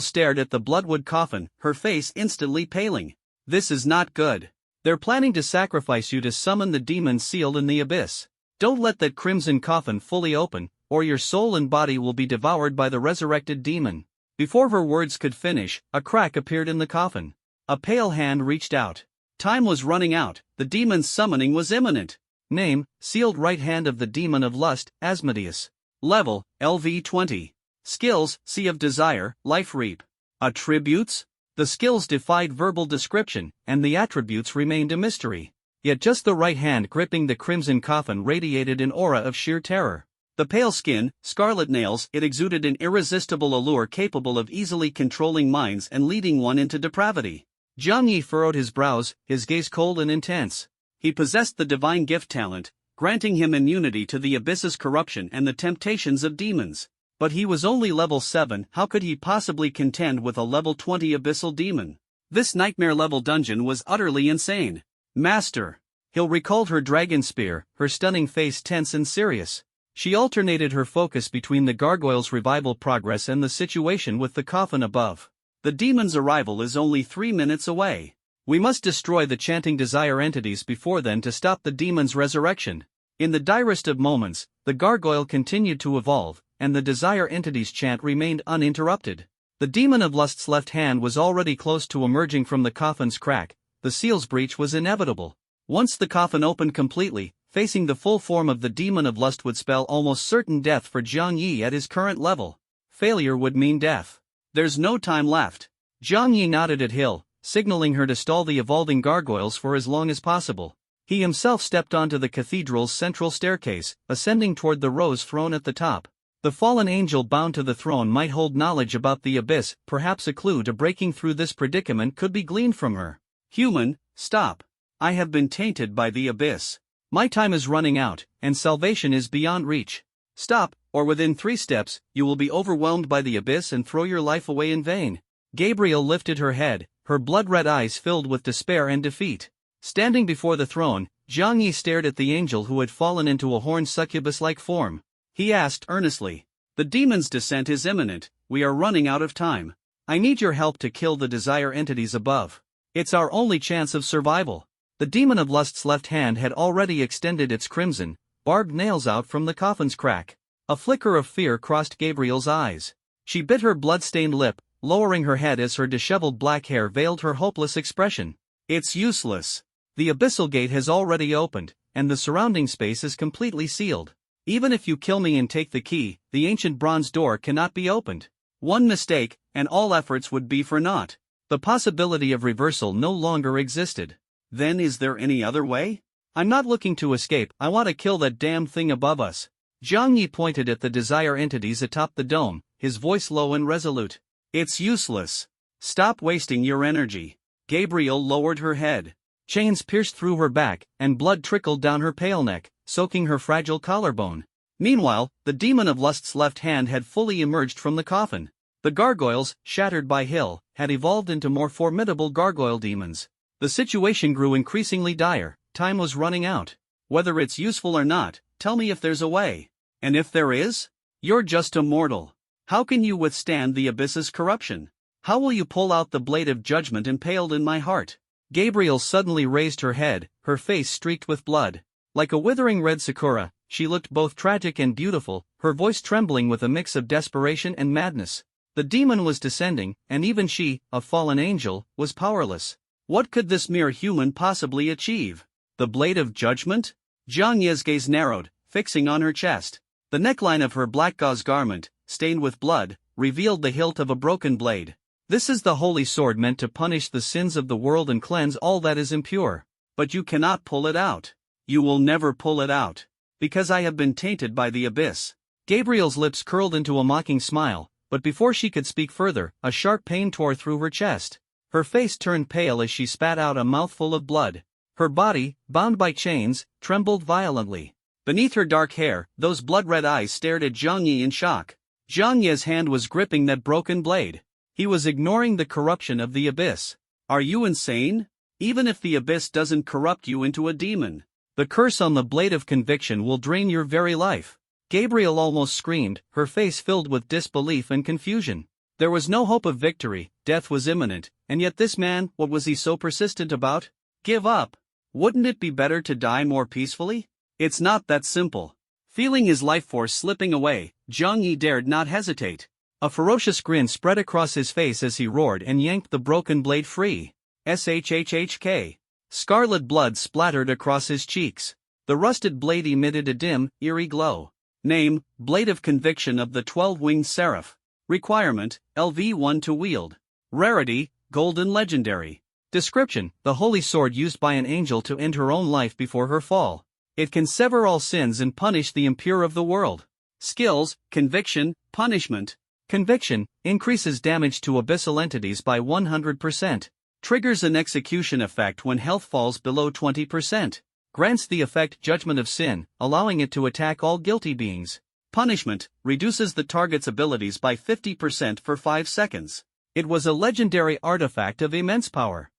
stared at the bloodwood coffin, her face instantly paling. This is not good. They're planning to sacrifice you to summon the demon sealed in the abyss. Don't let that crimson coffin fully open, or your soul and body will be devoured by the resurrected demon. Before her words could finish, a crack appeared in the coffin. A pale hand reached out. Time was running out, the demon's summoning was imminent. Name, sealed right hand of the demon of lust, Asmodeus. Level, LV20. Skills, Sea of Desire, Life Reap. Attributes? The skills defied verbal description, and the attributes remained a mystery. Yet just the right hand gripping the crimson coffin radiated an aura of sheer terror. The pale skin, scarlet nails, it exuded an irresistible allure capable of easily controlling minds and leading one into depravity. Zhang Yi furrowed his brows, his gaze cold and intense. He possessed the divine gift talent, granting him immunity to the abyss's corruption and the temptations of demons. But he was only level 7, how could he possibly contend with a level 20 abyssal demon? This nightmare-level dungeon was utterly insane. Master! Hill recalled her dragon spear, her stunning face tense and serious. She alternated her focus between the gargoyle's revival progress and the situation with the coffin above. The demon's arrival is only 3 minutes away. We must destroy the chanting desire entities before then to stop the demon's resurrection. In the direst of moments, the gargoyle continued to evolve, and the desire entity's chant remained uninterrupted. The demon of lust's left hand was already close to emerging from the coffin's crack. The seal's breach was inevitable. Once the coffin opened completely, facing the full form of the demon of lust would spell almost certain death for Zhang Yi at his current level. Failure would mean death. There's no time left. Zhang Yi nodded at Hill, signaling her to stall the evolving gargoyles for as long as possible. He himself stepped onto the cathedral's central staircase, ascending toward the rose throne at the top. The fallen angel bound to the throne might hold knowledge about the abyss, perhaps a clue to breaking through this predicament could be gleaned from her. Human, stop. I have been tainted by the abyss. My time is running out, and salvation is beyond reach. Stop, or within 3 steps, you will be overwhelmed by the abyss and throw your life away in vain. Gabriel lifted her head, her blood-red eyes filled with despair and defeat. Standing before the throne, Zhang Yi stared at the angel who had fallen into a horned succubus-like form. He asked earnestly, "The demon's descent is imminent, we are running out of time. I need your help to kill the desire entities above. It's our only chance of survival." The demon of lust's left hand had already extended its crimson, barbed nails out from the coffin's crack. A flicker of fear crossed Gabriel's eyes. She bit her blood-stained lip, lowering her head as her disheveled black hair veiled her hopeless expression. "It's useless. The abyssal gate has already opened, and the surrounding space is completely sealed. Even if you kill me and take the key, the ancient bronze door cannot be opened. One mistake, and all efforts would be for naught." The possibility of reversal no longer existed. Then is there any other way? "I'm not looking to escape, I want to kill that damned thing above us." Zhang Yi pointed at the desire entities atop the dome, his voice low and resolute. "It's useless. Stop wasting your energy." Gabriel lowered her head. Chains pierced through her back, and blood trickled down her pale neck, soaking her fragile collarbone. Meanwhile, the demon of lust's left hand had fully emerged from the coffin. The gargoyles, shattered by Hill, had evolved into more formidable gargoyle demons. The situation grew increasingly dire. Time was running out. "Whether it's useful or not, tell me if there's a way. And if there is? You're just a mortal. How can you withstand the abyss's corruption? How will you pull out the blade of judgment impaled in my heart?" Gabriel suddenly raised her head, her face streaked with blood. Like a withering red sakura, she looked both tragic and beautiful, her voice trembling with a mix of desperation and madness. The demon was descending, and even she, a fallen angel, was powerless. What could this mere human possibly achieve? The blade of judgment? Zhang Yi's gaze narrowed, fixing on her chest. The neckline of her black gauze garment, stained with blood, revealed the hilt of a broken blade. "This is the holy sword meant to punish the sins of the world and cleanse all that is impure. But you cannot pull it out. You will never pull it out. Because I have been tainted by the abyss." Gabriel's lips curled into a mocking smile, but before she could speak further, a sharp pain tore through her chest. Her face turned pale as she spat out a mouthful of blood. Her body, bound by chains, trembled violently. Beneath her dark hair, those blood-red eyes stared at Zhang Yi in shock. Zhang Yi's hand was gripping that broken blade. He was ignoring the corruption of the abyss. "Are you insane? Even if the abyss doesn't corrupt you into a demon, the curse on the blade of conviction will drain your very life." Gabriel almost screamed, her face filled with disbelief and confusion. There was no hope of victory, death was imminent, and yet this man, what was he so persistent about? Give up. Wouldn't it be better to die more peacefully? It's not that simple. Feeling his life force slipping away, Zhang Yi dared not hesitate. A ferocious grin spread across his face as he roared and yanked the broken blade free. SHHHK. Scarlet blood splattered across his cheeks. The rusted blade emitted a dim, eerie glow. Name, Blade of Conviction of the 12-Winged Seraph. Requirement, LV1 to wield. Rarity, Golden Legendary. Description, the holy sword used by an angel to end her own life before her fall. It can sever all sins and punish the impure of the world. Skills, Conviction, Punishment. Conviction, increases damage to abyssal entities by 100%. Triggers an execution effect when health falls below 20%. Grants the effect Judgment of Sin, allowing it to attack all guilty beings. Punishment, reduces the target's abilities by 50% for 5 seconds. It was a legendary artifact of immense power.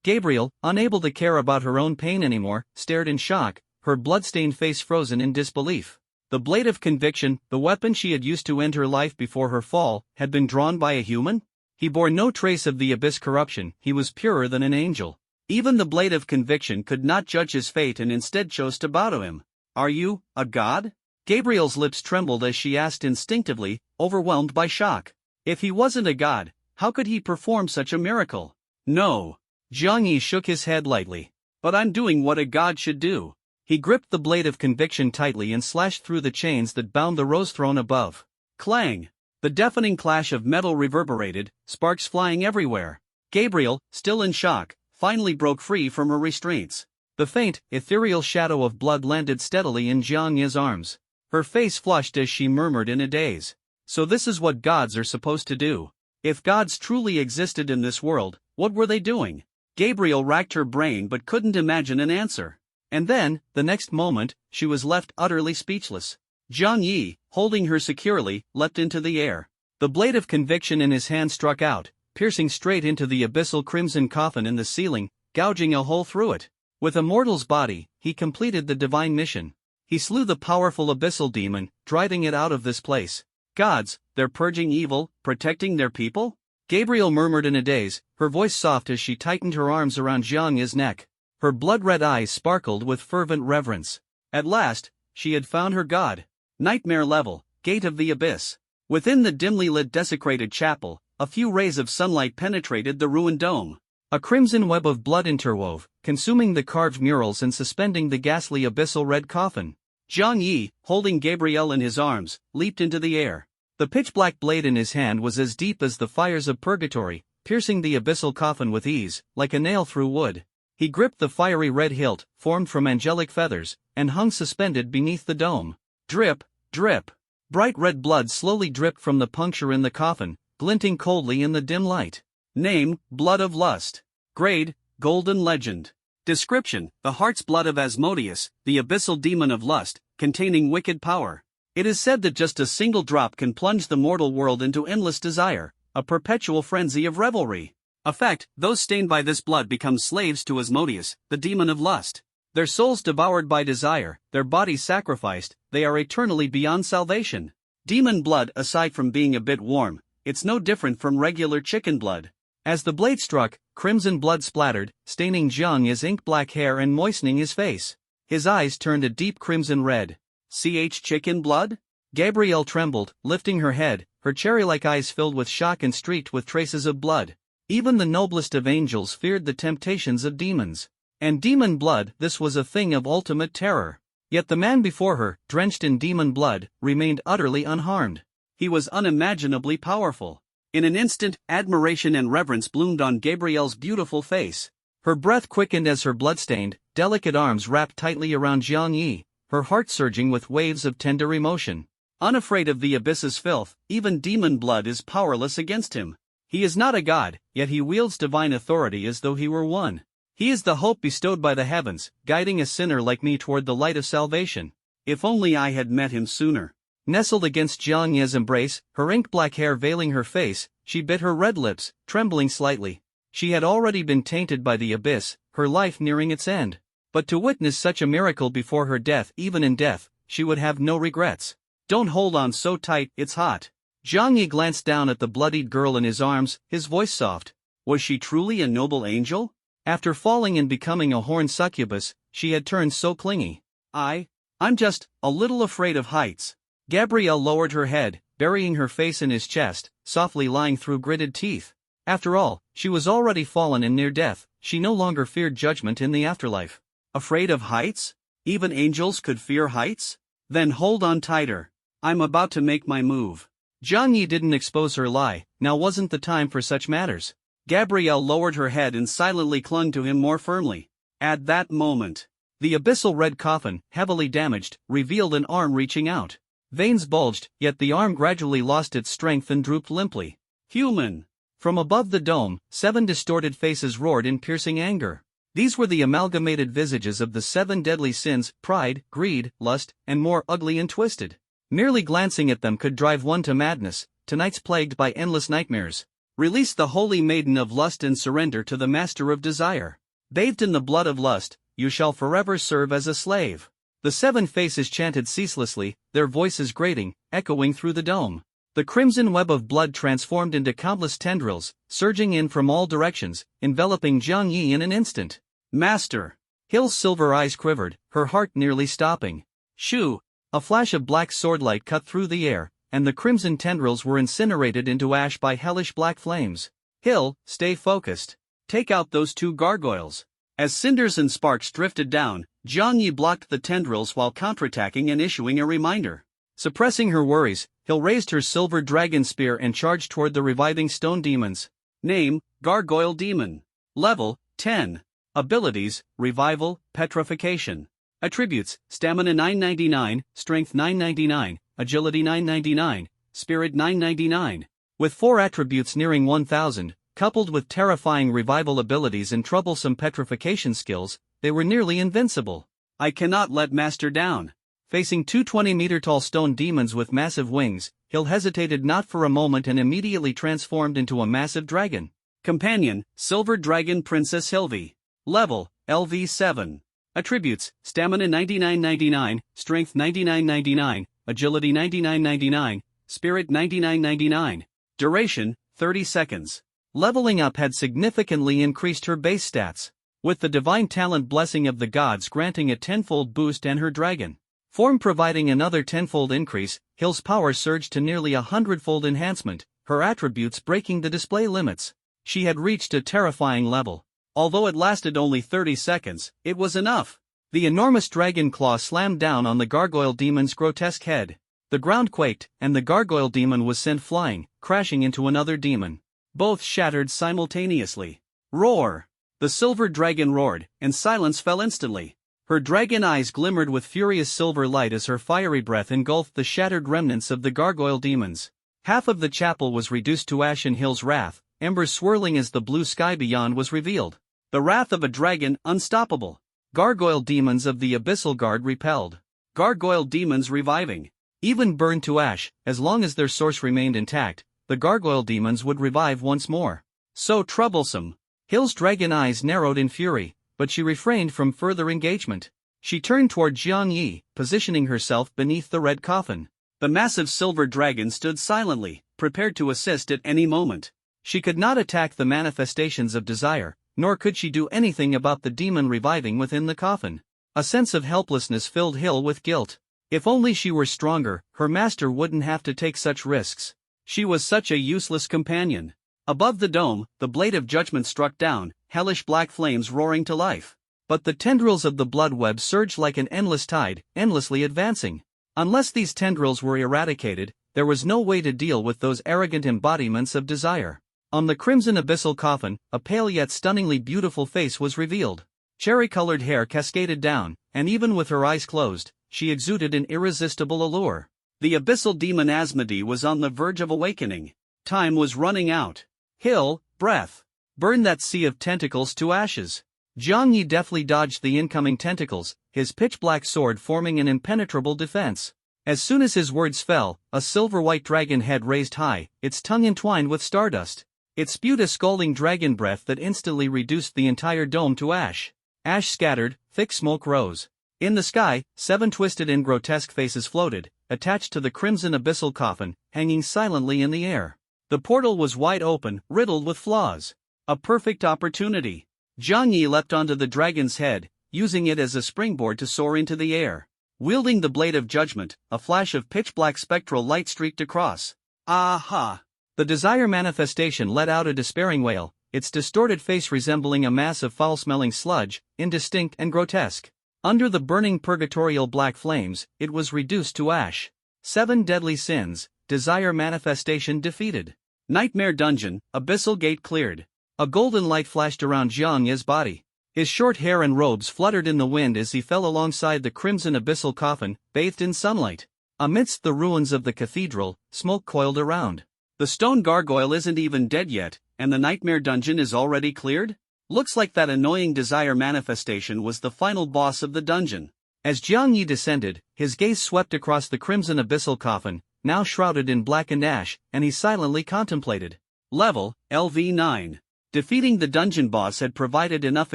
Gabriel, unable to care about her own pain anymore, stared in shock, her blood-stained face frozen in disbelief. The blade of conviction, the weapon she had used to end her life before her fall, had been drawn by a human? He bore no trace of the abyss corruption, he was purer than an angel. Even the blade of conviction could not judge his fate and instead chose to bow to him. "Are you, a god?" Gabriel's lips trembled as she asked instinctively, overwhelmed by shock. If he wasn't a god, how could he perform such a miracle? "No." Zhang Yi shook his head lightly. "But I'm doing what a god should do." He gripped the blade of conviction tightly and slashed through the chains that bound the rose throne above. Clang! The deafening clash of metal reverberated, sparks flying everywhere. Gabriel, still in shock, finally broke free from her restraints. The faint, ethereal shadow of blood landed steadily in Jiang Yi's arms. Her face flushed as she murmured in a daze. So this is what gods are supposed to do. If gods truly existed in this world, what were they doing? Gabriel racked her brain but couldn't imagine an answer. And then, the next moment, she was left utterly speechless. Jiang Yi, holding her securely, leapt into the air. The blade of conviction in his hand struck out, piercing straight into the abyssal crimson coffin in the ceiling, gouging a hole through it. With a mortal's body, he completed the divine mission. He slew the powerful abyssal demon, driving it out of this place. Gods, they're purging evil, protecting their people? Gabriel murmured in a daze, her voice soft as she tightened her arms around Jiang Yi's neck. Her blood-red eyes sparkled with fervent reverence. At last, she had found her god. Nightmare level, gate of the abyss. Within the dimly lit desecrated chapel, a few rays of sunlight penetrated the ruined dome. A crimson web of blood interwove, consuming the carved murals and suspending the ghastly abyssal red coffin. Jiang Yi, holding Gabriel in his arms, leaped into the air. The pitch-black blade in his hand was as deep as the fires of purgatory, piercing the abyssal coffin with ease, like a nail through wood. He gripped the fiery red hilt, formed from angelic feathers, and hung suspended beneath the dome. Drip, drip. Bright red blood slowly dripped from the puncture in the coffin, glinting coldly in the dim light. Name, Blood of Lust. Grade, Golden Legend. Description, the heart's blood of Asmodeus, the abyssal demon of lust, containing wicked power. It is said that just a single drop can plunge the mortal world into endless desire, a perpetual frenzy of revelry. Effect, those stained by this blood become slaves to Asmodeus, the demon of lust. Their souls devoured by desire, their bodies sacrificed, they are eternally beyond salvation. Demon blood, aside from being a bit warm, it's no different from regular chicken blood. As the blade struck, crimson blood splattered, staining Jiang Yi's ink-black hair and moistening his face. His eyes turned a deep crimson red. Chicken blood? Gabrielle trembled, lifting her head, her cherry-like eyes filled with shock and streaked with traces of blood. Even the noblest of angels feared the temptations of demons. And demon blood, this was a thing of ultimate terror. Yet the man before her, drenched in demon blood, remained utterly unharmed. He was unimaginably powerful. In an instant, admiration and reverence bloomed on Gabrielle's beautiful face. Her breath quickened as her blood-stained, delicate arms wrapped tightly around Jiang Yi, her heart surging with waves of tender emotion. Unafraid of the abyss's filth, even demon blood is powerless against him. He is not a god, yet he wields divine authority as though he were one. He is the hope bestowed by the heavens, guiding a sinner like me toward the light of salvation. If only I had met him sooner. Nestled against Jiang Yi's embrace, her ink-black hair veiling her face, she bit her red lips, trembling slightly. She had already been tainted by the abyss, her life nearing its end. But to witness such a miracle before her death, even in death, she would have no regrets. Don't hold on so tight, it's hot. Jiang Yi glanced down at the bloodied girl in his arms, his voice soft. Was she truly a noble angel? After falling and becoming a horned succubus, she had turned so clingy. I'm just a little afraid of heights. Gabrielle lowered her head, burying her face in his chest, softly lying through gritted teeth. After all, she was already fallen and near death, she no longer feared judgment in the afterlife. Afraid of heights? Even angels could fear heights? Then hold on tighter. I'm about to make my move. Jiang Yi didn't expose her lie, now wasn't the time for such matters. Gabrielle lowered her head and silently clung to him more firmly. At that moment, the abyssal red coffin, heavily damaged, revealed an arm reaching out. Veins bulged, yet the arm gradually lost its strength and drooped limply. Human! From above the dome, 7 distorted faces roared in piercing anger. These were the amalgamated visages of the 7 deadly sins: pride, greed, lust, and more ugly and twisted. Merely glancing at them could drive one to madness. Tonight's plagued by endless nightmares. Release the holy maiden of lust and surrender to the master of desire. Bathed in the blood of lust, you shall forever serve as a slave. The 7 faces chanted ceaselessly, their voices grating, echoing through the dome. The crimson web of blood transformed into countless tendrils, surging in from all directions, enveloping Jiang Yi in an instant. Master! Hill's silver eyes quivered, her heart nearly stopping. Shoo! A flash of black swordlight cut through the air, and the crimson tendrils were incinerated into ash by hellish black flames. Hill, stay focused. Take out those 2 gargoyles. As cinders and sparks drifted down, Jiang Yi blocked the tendrils while counterattacking and issuing a reminder. Suppressing her worries, Hill raised her silver dragon spear and charged toward the reviving stone demons. Name: Gargoyle Demon. Level: 10. Abilities: Revival, Petrification. Attributes: Stamina 999, Strength 999, Agility 999, Spirit 999. With 4 attributes nearing 1000, coupled with terrifying revival abilities and troublesome petrification skills, they were nearly invincible. I cannot let Master down. Facing 2 20-meter-tall stone demons with massive wings, Hill hesitated not for a moment and immediately transformed into a massive dragon. Companion: Silver Dragon Princess Hilvi. Level: LV7. Attributes: Stamina 9999, Strength 9999, Agility 9999, Spirit 9999. Duration: 30 seconds. Leveling up had significantly increased her base stats, with the divine talent blessing of the gods granting a tenfold boost and her dragon form providing another tenfold increase. Hill's power surged to nearly 100-fold enhancement, her attributes breaking the display limits. She had reached a terrifying level. Although it lasted only 30 seconds, it was enough. The enormous dragon claw slammed down on the gargoyle demon's grotesque head. The ground quaked, and the gargoyle demon was sent flying, crashing into another demon. Both shattered simultaneously. Roar! The silver dragon roared, and silence fell instantly. Her dragon eyes glimmered with furious silver light as her fiery breath engulfed the shattered remnants of the gargoyle demons. Half of the chapel was reduced to ash in Hill's wrath, embers swirling as the blue sky beyond was revealed. The wrath of a dragon, unstoppable. Gargoyle demons of the Abyssal Guard repelled. Gargoyle demons reviving. Even burned to ash, as long as their source remained intact, the gargoyle demons would revive once more. So troublesome. Hill's dragon eyes narrowed in fury, but she refrained from further engagement. She turned toward Jiang Yi, positioning herself beneath the red coffin. The massive silver dragon stood silently, prepared to assist at any moment. She could not attack the manifestations of desire, nor could she do anything about the demon reviving within the coffin. A sense of helplessness filled Hill with guilt. If only she were stronger, her master wouldn't have to take such risks. She was such a useless companion. Above the dome, the blade of judgment struck down, hellish black flames roaring to life. But the tendrils of the blood web surged like an endless tide, endlessly advancing. Unless these tendrils were eradicated, there was no way to deal with those arrogant embodiments of desire. On the crimson abyssal coffin, a pale yet stunningly beautiful face was revealed. Cherry-colored hair cascaded down, and even with her eyes closed, she exuded an irresistible allure. The abyssal demon Asmodee was on the verge of awakening. Time was running out. Hill, breath. Burn that sea of tentacles to ashes. Jiang Yi deftly dodged the incoming tentacles, his pitch-black sword forming an impenetrable defense. As soon as his words fell, a silver-white dragon head raised high, its tongue entwined with stardust. It spewed a scalding dragon breath that instantly reduced the entire dome to ash. Ash scattered, thick smoke rose. In the sky, 7 twisted and grotesque faces floated, attached to the crimson abyssal coffin, hanging silently in the air. The portal was wide open, riddled with flaws. A perfect opportunity. Jiang Yi leapt onto the dragon's head, using it as a springboard to soar into the air. Wielding the blade of judgment, a flash of pitch-black spectral light streaked across. Aha! The desire manifestation let out a despairing wail, its distorted face resembling a mass of foul-smelling sludge, indistinct and grotesque. Under the burning purgatorial black flames, it was reduced to ash. 7 deadly sins, desire manifestation defeated. Nightmare dungeon, abyssal gate cleared. A golden light flashed around Jiang Yi's body. His short hair and robes fluttered in the wind as he fell alongside the crimson abyssal coffin, bathed in sunlight. Amidst the ruins of the cathedral, smoke coiled around. The stone gargoyle isn't even dead yet, and the nightmare dungeon is already cleared? Looks like that annoying desire manifestation was the final boss of the dungeon. As Jiang Yi descended, his gaze swept across the crimson abyssal coffin, now shrouded in blackened ash, and he silently contemplated. Level, LV9. Defeating the dungeon boss had provided enough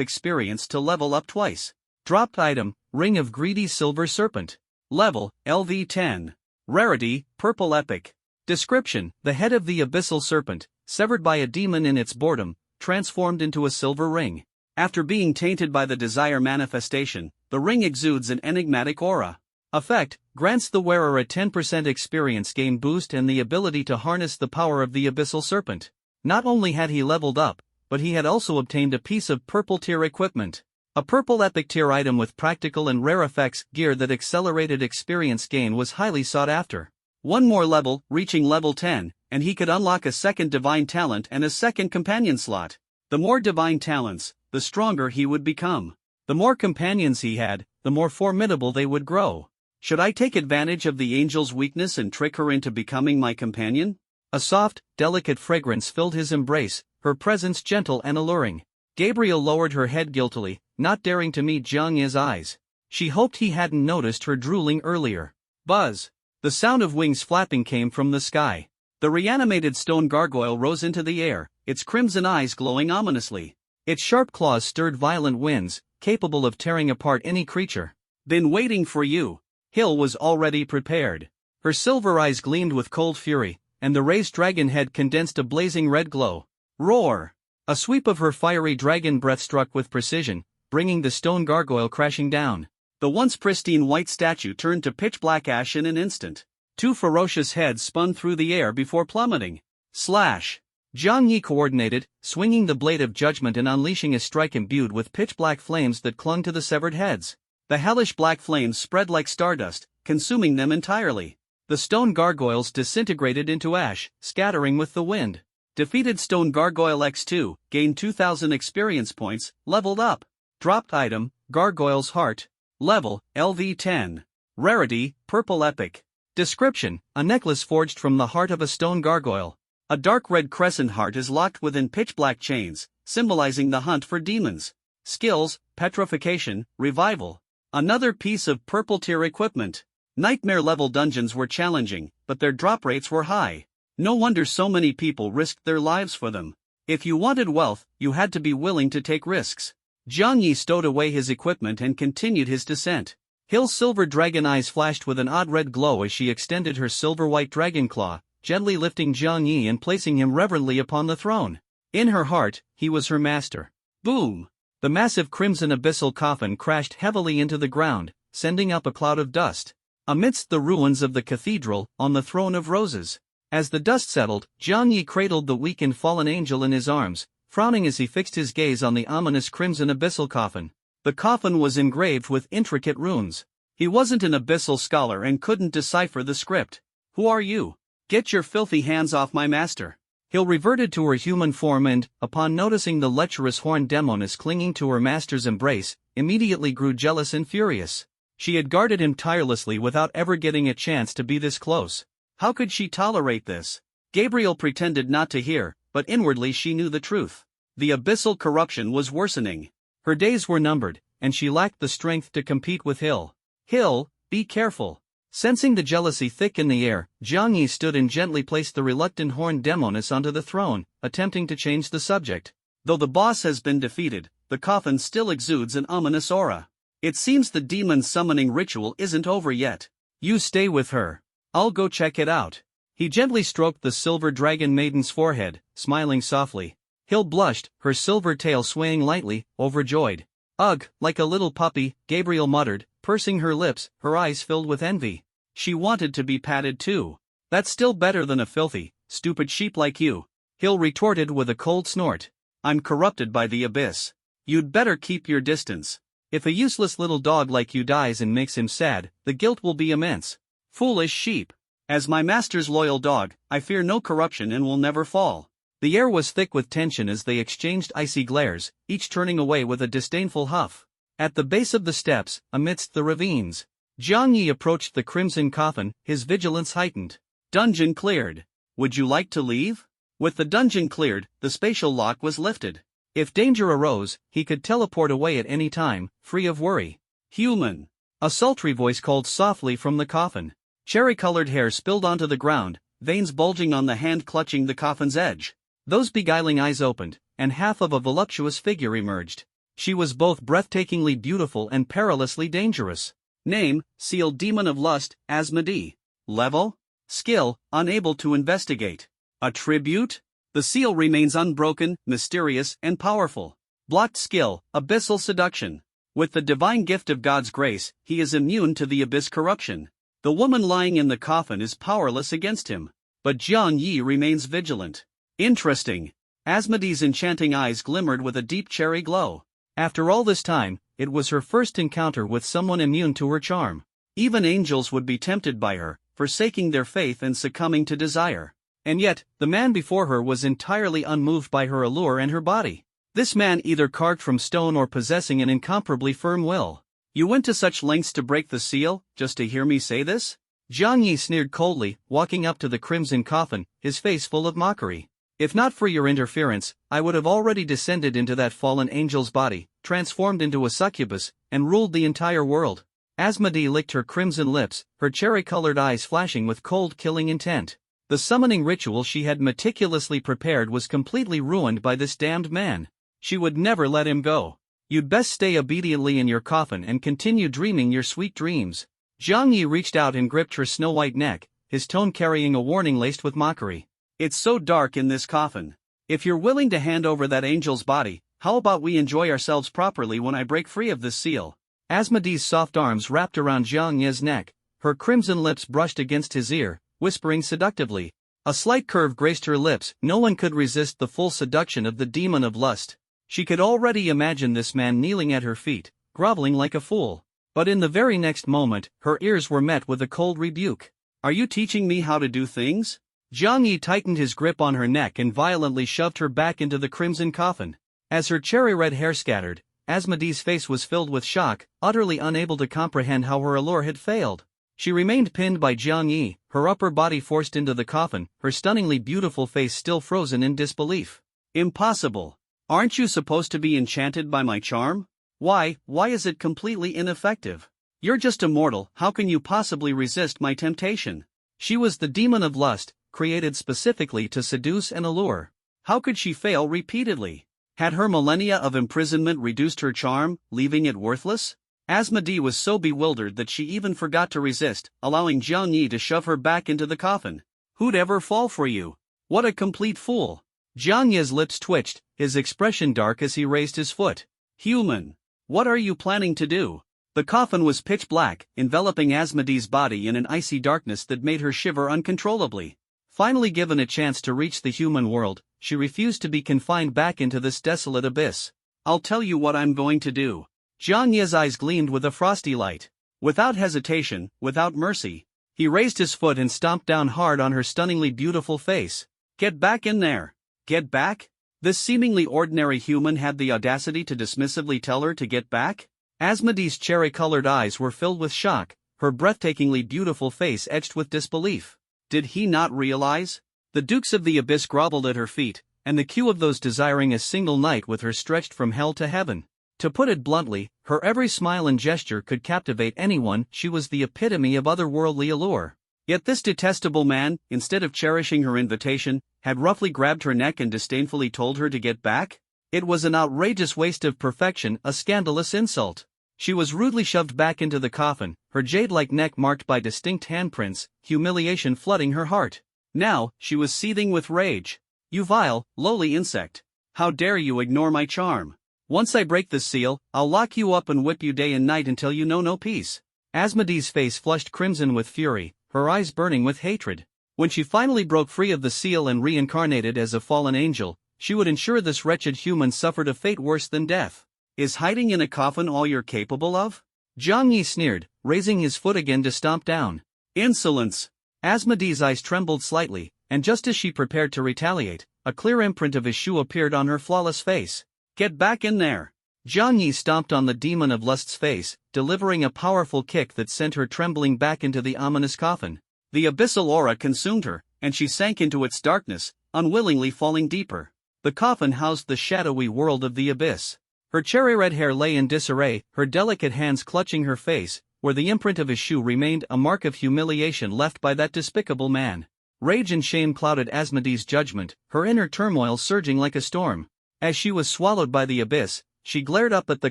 experience to level up twice. Dropped item, Ring of Greedy Silver Serpent. Level, LV10. Rarity, Purple Epic. Description: the head of the abyssal serpent, severed by a demon in its boredom, transformed into a silver ring. After being tainted by the desire manifestation, the ring exudes an enigmatic aura. Effect: grants the wearer a 10% experience gain boost and the ability to harness the power of the abyssal serpent. Not only had he leveled up, but he had also obtained a piece of purple tier equipment. A purple epic tier item with practical and rare effects gear that accelerated experience gain was highly sought after. One more level, reaching level 10, and he could unlock a second divine talent and a second companion slot. The more divine talents, the stronger he would become. The more companions he had, the more formidable they would grow. Should I take advantage of the angel's weakness and trick her into becoming my companion? A soft, delicate fragrance filled his embrace, her presence gentle and alluring. Gabriel lowered her head guiltily, not daring to meet Jiang Yi's eyes. She hoped he hadn't noticed her drooling earlier. Buzz! The sound of wings flapping came from the sky. The reanimated stone gargoyle rose into the air, its crimson eyes glowing ominously. Its sharp claws stirred violent winds, capable of tearing apart any creature. Been waiting for you. Hill was already prepared. Her silver eyes gleamed with cold fury, and the raised dragon head condensed a blazing red glow. Roar! A sweep of her fiery dragon breath struck with precision, bringing the stone gargoyle crashing down. The once pristine white statue turned to pitch black ash in an instant. Two ferocious heads spun through the air before plummeting. Slash! Jiang Yi coordinated, swinging the blade of judgment and unleashing a strike imbued with pitch-black flames that clung to the severed heads. The hellish black flames spread like stardust, consuming them entirely. The stone gargoyles disintegrated into ash, scattering with the wind. Defeated Stone Gargoyle X2, gained 2000 experience points, leveled up. Dropped item, Gargoyle's Heart. Level, LV10. Rarity, Purple Epic. Description, a necklace forged from the heart of a stone gargoyle. A dark red crescent heart is locked within pitch-black chains, symbolizing the hunt for demons. Skills, Petrification, Revival. Another piece of purple tier equipment. Nightmare-level dungeons were challenging, but their drop rates were high. No wonder so many people risked their lives for them. If you wanted wealth, you had to be willing to take risks. Jiang Yi stowed away his equipment and continued his descent. Hill's silver dragon eyes flashed with an odd red glow as she extended her silver-white dragon claw, gently lifting Jiang Yi and placing him reverently upon the throne. In her heart, he was her master. Boom! The massive crimson abyssal coffin crashed heavily into the ground, sending up a cloud of dust. Amidst the ruins of the cathedral, on the throne of roses. As the dust settled, Jiang Yi cradled the weak and fallen angel in his arms, frowning as he fixed his gaze on the ominous crimson abyssal coffin. The coffin was engraved with intricate runes. He wasn't an abyssal scholar and couldn't decipher the script. Who are you? Get your filthy hands off my master. Hill reverted to her human form and, upon noticing the lecherous horned demoness clinging to her master's embrace, immediately grew jealous and furious. She had guarded him tirelessly without ever getting a chance to be this close. How could she tolerate this? Gabriel pretended not to hear, but inwardly she knew the truth. The abyssal corruption was worsening. Her days were numbered, and she lacked the strength to compete with Hill. Hill, be careful. Sensing the jealousy thick in the air, Jiang Yi stood and gently placed the reluctant horned demoness onto the throne, attempting to change the subject. Though the boss has been defeated, the coffin still exudes an ominous aura. It seems the demon summoning ritual isn't over yet. You stay with her. I'll go check it out. He gently stroked the silver dragon maiden's forehead, smiling softly. Hill blushed, her silver tail swaying lightly, overjoyed. Ugh, like a little puppy, Gabriel muttered, pursing her lips, her eyes filled with envy. She wanted to be patted too. That's still better than a filthy, stupid sheep like you. Hill retorted with a cold snort. I'm corrupted by the abyss. You'd better keep your distance. If a useless little dog like you dies and makes him sad, the guilt will be immense. Foolish sheep. As my master's loyal dog, I fear no corruption and will never fall. The air was thick with tension as they exchanged icy glares, each turning away with a disdainful huff. At the base of the steps, amidst the ravines, Jiang Yi approached the crimson coffin, his vigilance heightened. Dungeon cleared. Would you like to leave? With the dungeon cleared, the spatial lock was lifted. If danger arose, he could teleport away at any time, free of worry. Human. A sultry voice called softly from the coffin. Cherry-colored hair spilled onto the ground, veins bulging on the hand clutching the coffin's edge. Those beguiling eyes opened, and half of a voluptuous figure emerged. She was both breathtakingly beautiful and perilously dangerous. Name, Sealed Demon of Lust, Asmodee. Level? Skill, unable to investigate. Attribute? The seal remains unbroken, mysterious, and powerful. Blocked skill, Abyssal Seduction. With the divine gift of God's grace, he is immune to the abyss corruption. The woman lying in the coffin is powerless against him. But Jiang Yi remains vigilant. Interesting. Asmodee's enchanting eyes glimmered with a deep cherry glow. After all this time, it was her first encounter with someone immune to her charm. Even angels would be tempted by her, forsaking their faith and succumbing to desire. And yet, the man before her was entirely unmoved by her allure and her body. This man either carved from stone or possessing an incomparably firm will. "You went to such lengths to break the seal, just to hear me say this?" Jiang Yi sneered coldly, walking up to the crimson coffin, his face full of mockery. "If not for your interference, I would have already descended into that fallen angel's body, transformed into a succubus, and ruled the entire world." Asmodee licked her crimson lips, her cherry-colored eyes flashing with cold killing intent. The summoning ritual she had meticulously prepared was completely ruined by this damned man. She would never let him go. "You'd best stay obediently in your coffin and continue dreaming your sweet dreams." Jiang Yi reached out and gripped her snow-white neck, his tone carrying a warning laced with mockery. "It's so dark in this coffin. If you're willing to hand over that angel's body, how about we enjoy ourselves properly when I break free of this seal?" Asmodee's soft arms wrapped around Jiang Yi's neck, her crimson lips brushed against his ear, whispering seductively. A slight curve graced her lips. No one could resist the full seduction of the demon of lust. She could already imagine this man kneeling at her feet, groveling like a fool. But in the very next moment, her ears were met with a cold rebuke. "Are you teaching me how to do things?" Jiang Yi tightened his grip on her neck and violently shoved her back into the crimson coffin. As her cherry-red hair scattered, Asmodee's face was filled with shock, utterly unable to comprehend how her allure had failed. She remained pinned by Jiang Yi, her upper body forced into the coffin, her stunningly beautiful face still frozen in disbelief. "Impossible. Aren't you supposed to be enchanted by my charm? Why is it completely ineffective? You're just a mortal, how can you possibly resist my temptation?" She was the demon of lust, created specifically to seduce and allure. How could she fail repeatedly? Had her millennia of imprisonment reduced her charm, leaving it worthless? Asmodee was so bewildered that she even forgot to resist, allowing Jiang Yi to shove her back into the coffin. "Who'd ever fall for you? What a complete fool!" Jiang Yi's lips twitched, his expression dark as he raised his foot. "Human! What are you planning to do?" The coffin was pitch black, enveloping Asmodee's body in an icy darkness that made her shiver uncontrollably. Finally given a chance to reach the human world, she refused to be confined back into this desolate abyss. "I'll tell you what I'm going to do." Jiang Yi's eyes gleamed with a frosty light. Without hesitation, without mercy, he raised his foot and stomped down hard on her stunningly beautiful face. "Get back in there! Get back?" This seemingly ordinary human had the audacity to dismissively tell her to get back? Asmodee's cherry-colored eyes were filled with shock, her breathtakingly beautiful face etched with disbelief. Did he not realize? The dukes of the abyss groveled at her feet, and the queue of those desiring a single night with her stretched from hell to heaven. To put it bluntly, her every smile and gesture could captivate anyone. She was the epitome of otherworldly allure. Yet this detestable man, instead of cherishing her invitation, had roughly grabbed her neck and disdainfully told her to get back? It was an outrageous waste of perfection, a scandalous insult. She was rudely shoved back into the coffin, her jade-like neck marked by distinct handprints, humiliation flooding her heart. Now, she was seething with rage. "You vile, lowly insect! How dare you ignore my charm? Once I break this seal, I'll lock you up and whip you day and night until you know no peace." Asmodee's face flushed crimson with fury, her eyes burning with hatred. When she finally broke free of the seal and reincarnated as a fallen angel, she would ensure this wretched human suffered a fate worse than death. "Is hiding in a coffin all you're capable of?" Jiang Yi sneered, raising his foot again to stomp down. "Insolence!" Asmodee's eyes trembled slightly, and just as she prepared to retaliate, a clear imprint of his shoe appeared on her flawless face. "Get back in there!" Jiang Yi stomped on the demon of lust's face, delivering a powerful kick that sent her trembling back into the ominous coffin. The abyssal aura consumed her, and she sank into its darkness, unwillingly falling deeper. The coffin housed the shadowy world of the abyss. Her cherry-red hair lay in disarray, her delicate hands clutching her face, where the imprint of his shoe remained a mark of humiliation left by that despicable man. Rage and shame clouded Asmodee's judgment, her inner turmoil surging like a storm. As she was swallowed by the abyss, she glared up at the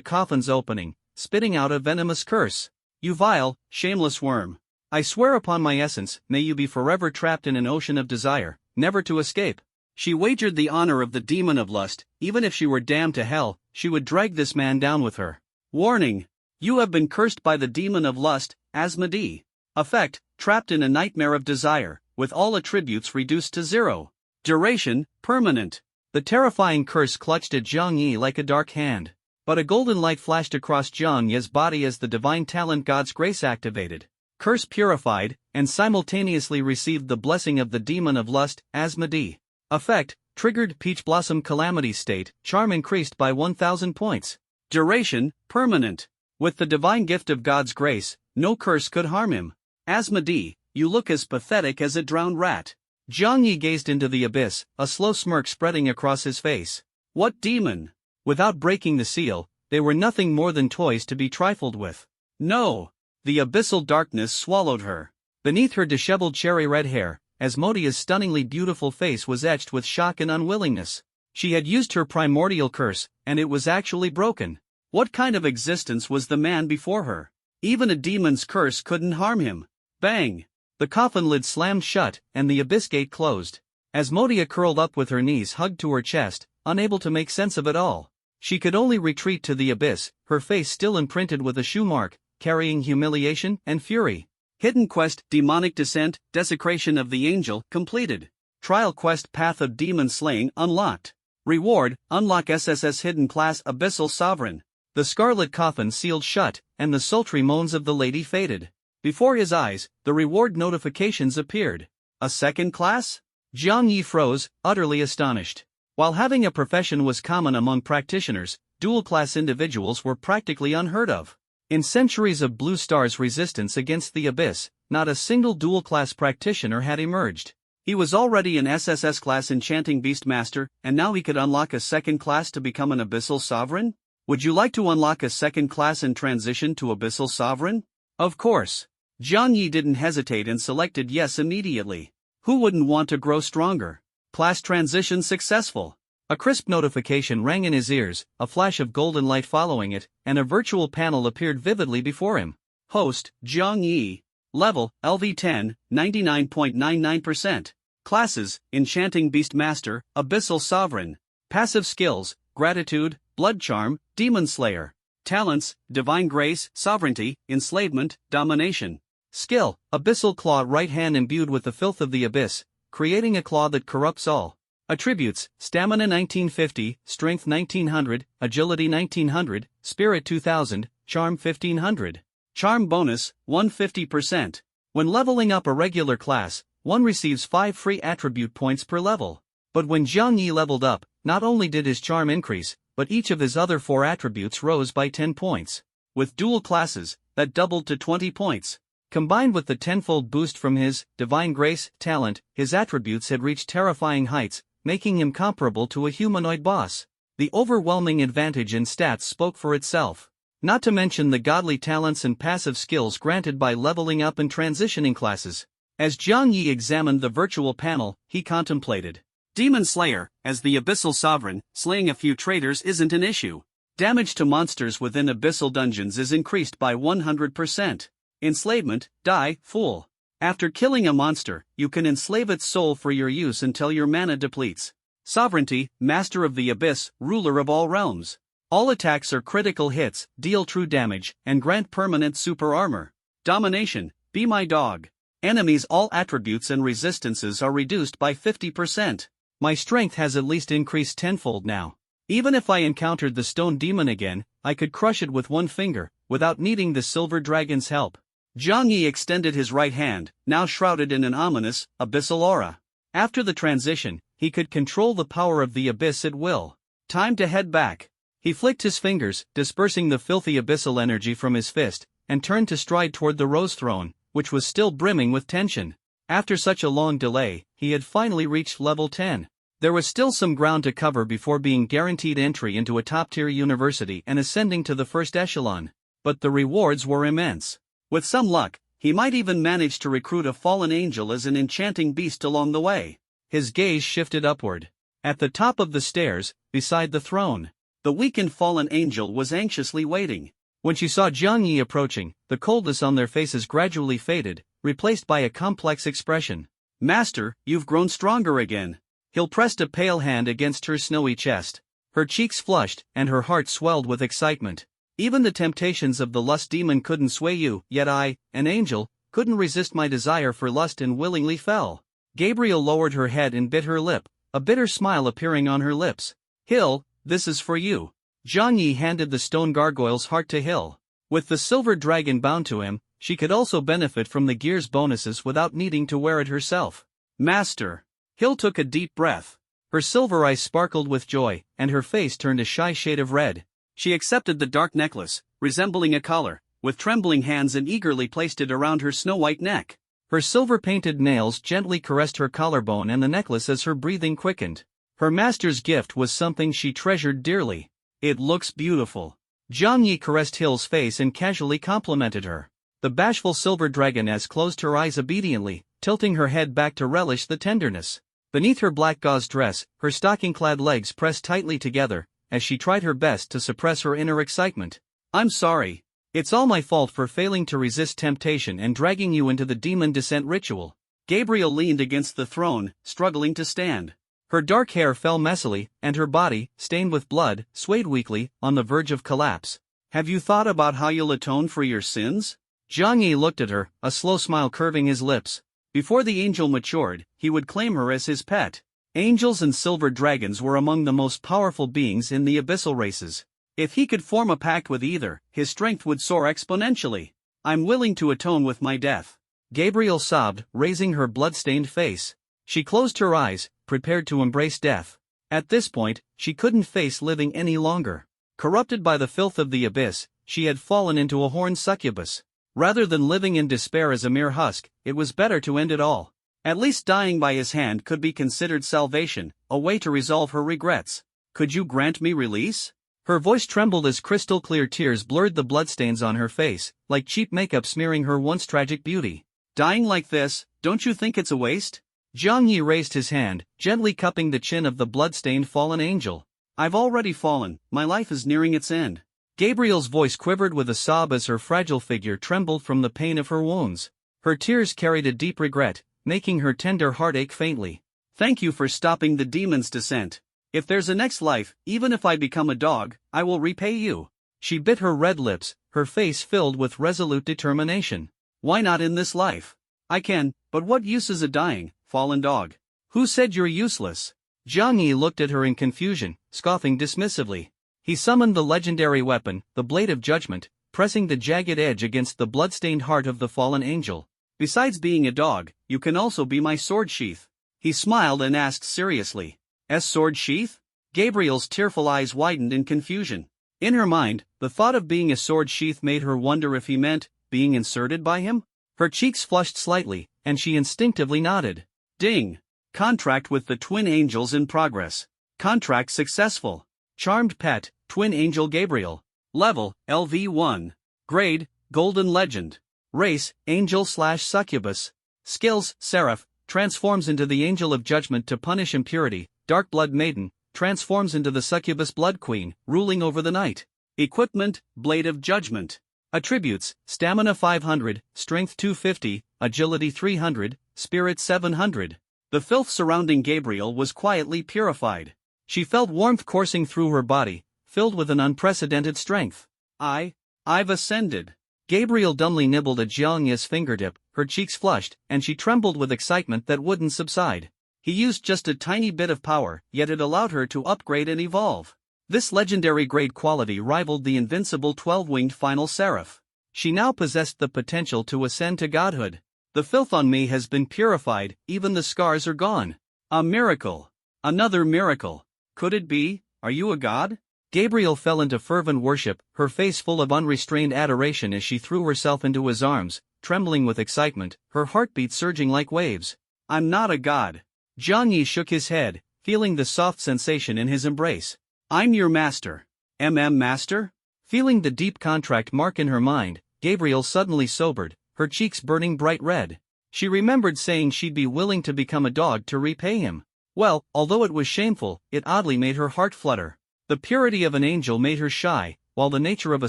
coffin's opening, spitting out a venomous curse. "You vile, shameless worm! I swear upon my essence, may you be forever trapped in an ocean of desire, never to escape." She wagered the honor of the demon of lust, even if she were damned to hell, she would drag this man down with her. Warning! You have been cursed by the demon of lust, Asmodee. Effect, trapped in a nightmare of desire, with all attributes reduced to zero. Duration, permanent. The terrifying curse clutched at Jiang Yi like a dark hand. But a golden light flashed across Jiang Yi's body as the divine talent God's grace activated. Curse purified, and simultaneously received the blessing of the demon of lust, Asmodee. Effect, triggered peach blossom calamity state, charm increased by 1000 points. Duration, permanent. With the divine gift of God's grace, no curse could harm him. Asmodee, you look as pathetic as a drowned rat. Jiang Yi gazed into the abyss, a slow smirk spreading across his face. What demon? Without breaking the seal, they were nothing more than toys to be trifled with. No! The abyssal darkness swallowed her. Beneath her disheveled cherry-red hair, Asmodee's stunningly beautiful face was etched with shock and unwillingness. She had used her primordial curse, and it was actually broken. What kind of existence was the man before her? Even a demon's curse couldn't harm him. Bang! The coffin lid slammed shut, and the abyss gate closed. Asmodee curled up with her knees hugged to her chest, unable to make sense of it all. She could only retreat to the abyss, her face still imprinted with a shoe mark, carrying humiliation and fury. Hidden quest, demonic descent, desecration of the angel, completed. Trial quest, path of demon slaying, unlocked. Reward, unlock SSS hidden class abyssal sovereign. The scarlet coffin sealed shut, and the sultry moans of the lady faded. Before his eyes, the reward notifications appeared. A second class? Jiang Yi froze, utterly astonished. While having a profession was common among practitioners, dual-class individuals were practically unheard of. In centuries of Blue Star's resistance against the abyss, not a single dual-class practitioner had emerged. He was already an SSS class enchanting beast master, and now he could unlock a second class to become an abyssal sovereign? Would you like to unlock a second class and transition to abyssal sovereign? Of course. Jiang Yi didn't hesitate and selected yes immediately. Who wouldn't want to grow stronger? Class transition successful. A crisp notification rang in his ears, a flash of golden light following it, and a virtual panel appeared vividly before him. Host, Jiang Yi. Level, LV10, 99.99%. Classes, Enchanting Beast Master, Abyssal Sovereign. Passive skills, Gratitude, Blood Charm, Demon Slayer. Talents, Divine Grace, Sovereignty, Enslavement, Domination. Skill, Abyssal Claw, right hand imbued with the filth of the abyss, creating a claw that corrupts all. Attributes, Stamina 1950, Strength 1900, Agility 1900, Spirit 2000, Charm 1500. Charm bonus, 150%. When leveling up a regular class, one receives 5 free attribute points per level. But when Jiang Yi leveled up, not only did his charm increase, but each of his other 4 attributes rose by 10 points. With dual classes, that doubled to 20 points. Combined with the tenfold boost from his divine grace talent, his attributes had reached terrifying heights, making him comparable to a humanoid boss. The overwhelming advantage in stats spoke for itself. Not to mention the godly talents and passive skills granted by leveling up and transitioning classes. As Jiang Yi examined the virtual panel, he contemplated. Demon Slayer, as the Abyssal Sovereign, slaying a few traitors isn't an issue. Damage to monsters within Abyssal dungeons is increased by 100%. Enslavement, die, fool. After killing a monster, you can enslave its soul for your use until your mana depletes. Sovereignty, Master of the Abyss, Ruler of all realms. All attacks are critical hits, deal true damage, and grant permanent super armor. Domination, be my dog. Enemies' all attributes and resistances are reduced by 50%. My strength has at least increased tenfold now. Even if I encountered the stone demon again, I could crush it with one finger, without needing the silver dragon's help. Jiang Yi extended his right hand, now shrouded in an ominous, abyssal aura. After the transition, he could control the power of the abyss at will. Time to head back. He flicked his fingers, dispersing the filthy abyssal energy from his fist, and turned to stride toward the Rose Throne, which was still brimming with tension. After such a long delay, he had finally reached level 10. There was still some ground to cover before being guaranteed entry into a top-tier university and ascending to the first echelon. But the rewards were immense. With some luck, he might even manage to recruit a fallen angel as an enchanting beast along the way. His gaze shifted upward. At the top of the stairs, beside the throne, the weakened fallen angel was anxiously waiting. When she saw Jiang Yi approaching, the coldness on their faces gradually faded, replaced by a complex expression. Master, you've grown stronger again. Hill pressed a pale hand against her snowy chest. Her cheeks flushed, and her heart swelled with excitement. Even the temptations of the lust demon couldn't sway you, yet I, an angel, couldn't resist my desire for lust and willingly fell. Gabriel lowered her head and bit her lip, a bitter smile appearing on her lips. Hill, this is for you. Zhang Yi handed the stone gargoyle's heart to Hill. With the silver dragon bound to him, she could also benefit from the gear's bonuses without needing to wear it herself. Master. Hill took a deep breath. Her silver eyes sparkled with joy, and her face turned a shy shade of red. She accepted the dark necklace, resembling a collar, with trembling hands and eagerly placed it around her snow-white neck. Her silver-painted nails gently caressed her collarbone and the necklace as her breathing quickened. Her master's gift was something she treasured dearly. It looks beautiful. Zhang Yi caressed Hill's face and casually complimented her. The bashful silver dragoness closed her eyes obediently, tilting her head back to relish the tenderness. Beneath her black gauze dress, her stocking-clad legs pressed tightly together, as she tried her best to suppress her inner excitement. I'm sorry. It's all my fault for failing to resist temptation and dragging you into the demon descent ritual. Gabriel leaned against the throne, struggling to stand. Her dark hair fell messily, and her body, stained with blood, swayed weakly, on the verge of collapse. Have you thought about how you'll atone for your sins? Zhang Yi looked at her, a slow smile curving his lips. Before the angel matured, he would claim her as his pet. Angels and silver dragons were among the most powerful beings in the abyssal races. If he could form a pact with either, his strength would soar exponentially. I'm willing to atone with my death. Gabriel sobbed, raising her blood-stained face. She closed her eyes, prepared to embrace death. At this point, she couldn't face living any longer. Corrupted by the filth of the abyss, she had fallen into a horned succubus. Rather than living in despair as a mere husk, it was better to end it all. At least dying by his hand could be considered salvation, a way to resolve her regrets. Could you grant me release? Her voice trembled as crystal-clear tears blurred the bloodstains on her face, like cheap makeup smearing her once tragic beauty. Dying like this, don't you think it's a waste? Zhang Yi raised his hand, gently cupping the chin of the blood-stained fallen angel. I've already fallen, my life is nearing its end. Gabriel's voice quivered with a sob as her fragile figure trembled from the pain of her wounds. Her tears carried a deep regret, making her tender heart ache faintly. Thank you for stopping the demon's descent. If there's a next life, even if I become a dog, I will repay you. She bit her red lips, her face filled with resolute determination. Why not in this life? I can, but what use is a dying, fallen dog? Who said you're useless? Zhang Yi looked at her in confusion, scoffing dismissively. He summoned the legendary weapon, the Blade of Judgment, pressing the jagged edge against the blood-stained heart of the fallen angel. Besides being a dog, you can also be my sword sheath. He smiled and asked seriously. Sword sheath? Gabriel's tearful eyes widened in confusion. In her mind, the thought of being a sword sheath made her wonder if he meant being inserted by him. Her cheeks flushed slightly, and she instinctively nodded. Ding! Contract with the twin angels in progress. Contract successful. Charmed pet, Twin Angel Gabriel. Level, LV1. Grade, Golden Legend. Race, Angel/Succubus. Skills, Seraph, transforms into the Angel of Judgment to punish impurity. Dark Blood Maiden, transforms into the Succubus Blood Queen, ruling over the night. Equipment, Blade of Judgment. Attributes, Stamina 500, Strength 250, Agility 300, Spirit 700. The filth surrounding Gabriel was quietly purified. She felt warmth coursing through her body, filled with an unprecedented strength. I've ascended. Gabriel dumbly nibbled at Zhang Yi's fingertip, her cheeks flushed, and she trembled with excitement that wouldn't subside. He used just a tiny bit of power, yet it allowed her to upgrade and evolve. This legendary grade quality rivaled the invincible 12-winged final seraph. She now possessed the potential to ascend to godhood. The filth on me has been purified, even the scars are gone. A miracle. Another miracle. Could it be? Are you a god? Gabriel fell into fervent worship, her face full of unrestrained adoration as she threw herself into his arms, trembling with excitement, her heartbeat surging like waves. I'm not a god. Zhang Yi shook his head, feeling the soft sensation in his embrace. I'm your master. Master? Feeling the deep contract mark in her mind, Gabriel suddenly sobered, her cheeks burning bright red. She remembered saying she'd be willing to become a dog to repay him. Well, although it was shameful, it oddly made her heart flutter. The purity of an angel made her shy, while the nature of a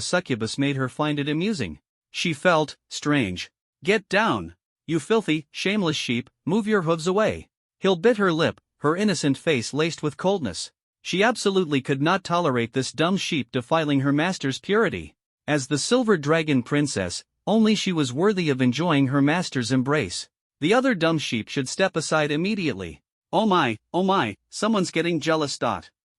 succubus made her find it amusing. She felt strange. Get down! You filthy, shameless sheep, move your hooves away. Hill bit her lip, her innocent face laced with coldness. She absolutely could not tolerate this dumb sheep defiling her master's purity. As the silver dragon princess, only she was worthy of enjoying her master's embrace. The other dumb sheep should step aside immediately. Oh my, someone's getting jealous.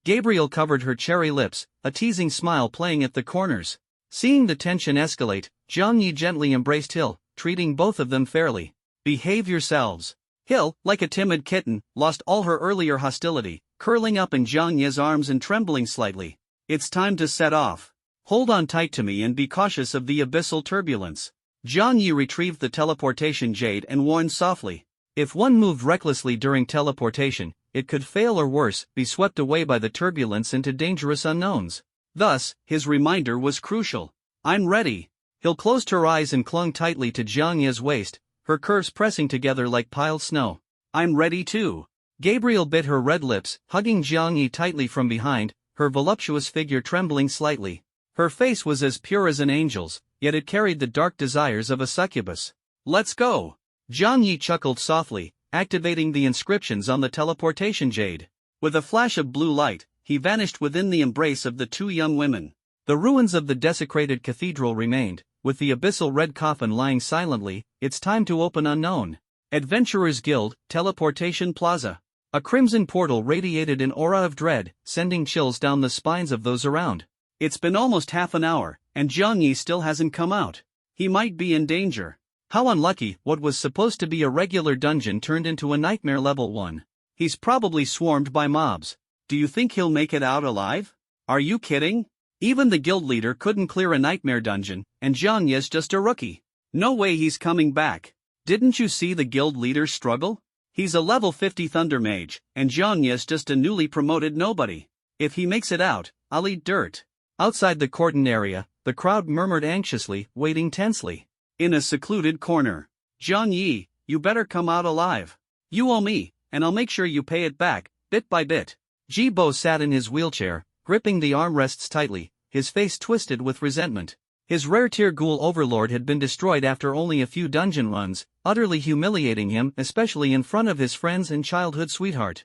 Gabriel covered her cherry lips, a teasing smile playing at the corners. Seeing the tension escalate, Jiang Yi gently embraced Hill, treating both of them fairly. Behave yourselves. Hill, like a timid kitten, lost all her earlier hostility, curling up in Jiang Yi's arms and trembling slightly. It's time to set off. Hold on tight to me and be cautious of the abyssal turbulence. Jiang Yi retrieved the teleportation jade and warned softly. If one moved recklessly during teleportation, it could fail or worse, be swept away by the turbulence into dangerous unknowns. Thus, his reminder was crucial. I'm ready. Hill closed her eyes and clung tightly to Jiang Yi's waist, her curves pressing together like piled snow. I'm ready too. Gabriel bit her red lips, hugging Jiang Yi tightly from behind, her voluptuous figure trembling slightly. Her face was as pure as an angel's, yet it carried the dark desires of a succubus. Let's go. Jiang Yi chuckled softly, activating the inscriptions on the teleportation jade. With a flash of blue light, he vanished within the embrace of the two young women. The ruins of the desecrated cathedral remained, with the abyssal red coffin lying silently. It's time to open unknown. Adventurers Guild, Teleportation Plaza. A crimson portal radiated an aura of dread, sending chills down the spines of those around. It's been almost half an hour, and Jiang Yi still hasn't come out. He might be in danger. How unlucky, what was supposed to be a regular dungeon turned into a nightmare level 1. He's probably swarmed by mobs. Do you think he'll make it out alive? Are you kidding? Even the guild leader couldn't clear a nightmare dungeon, and Jiang Yi's just a rookie. No way he's coming back. Didn't you see the guild leader struggle? He's a level 50 thunder mage, and Jiang Yi's just a newly promoted nobody. If he makes it out, I'll eat dirt. Outside the cordon area, the crowd murmured anxiously, waiting tensely. In a secluded corner. Jiang Yi, you better come out alive. You owe me, and I'll make sure you pay it back, bit by bit. Jibo sat in his wheelchair, gripping the armrests tightly, his face twisted with resentment. His rare tier ghoul overlord had been destroyed after only a few dungeon runs, utterly humiliating him, especially in front of his friends and childhood sweetheart.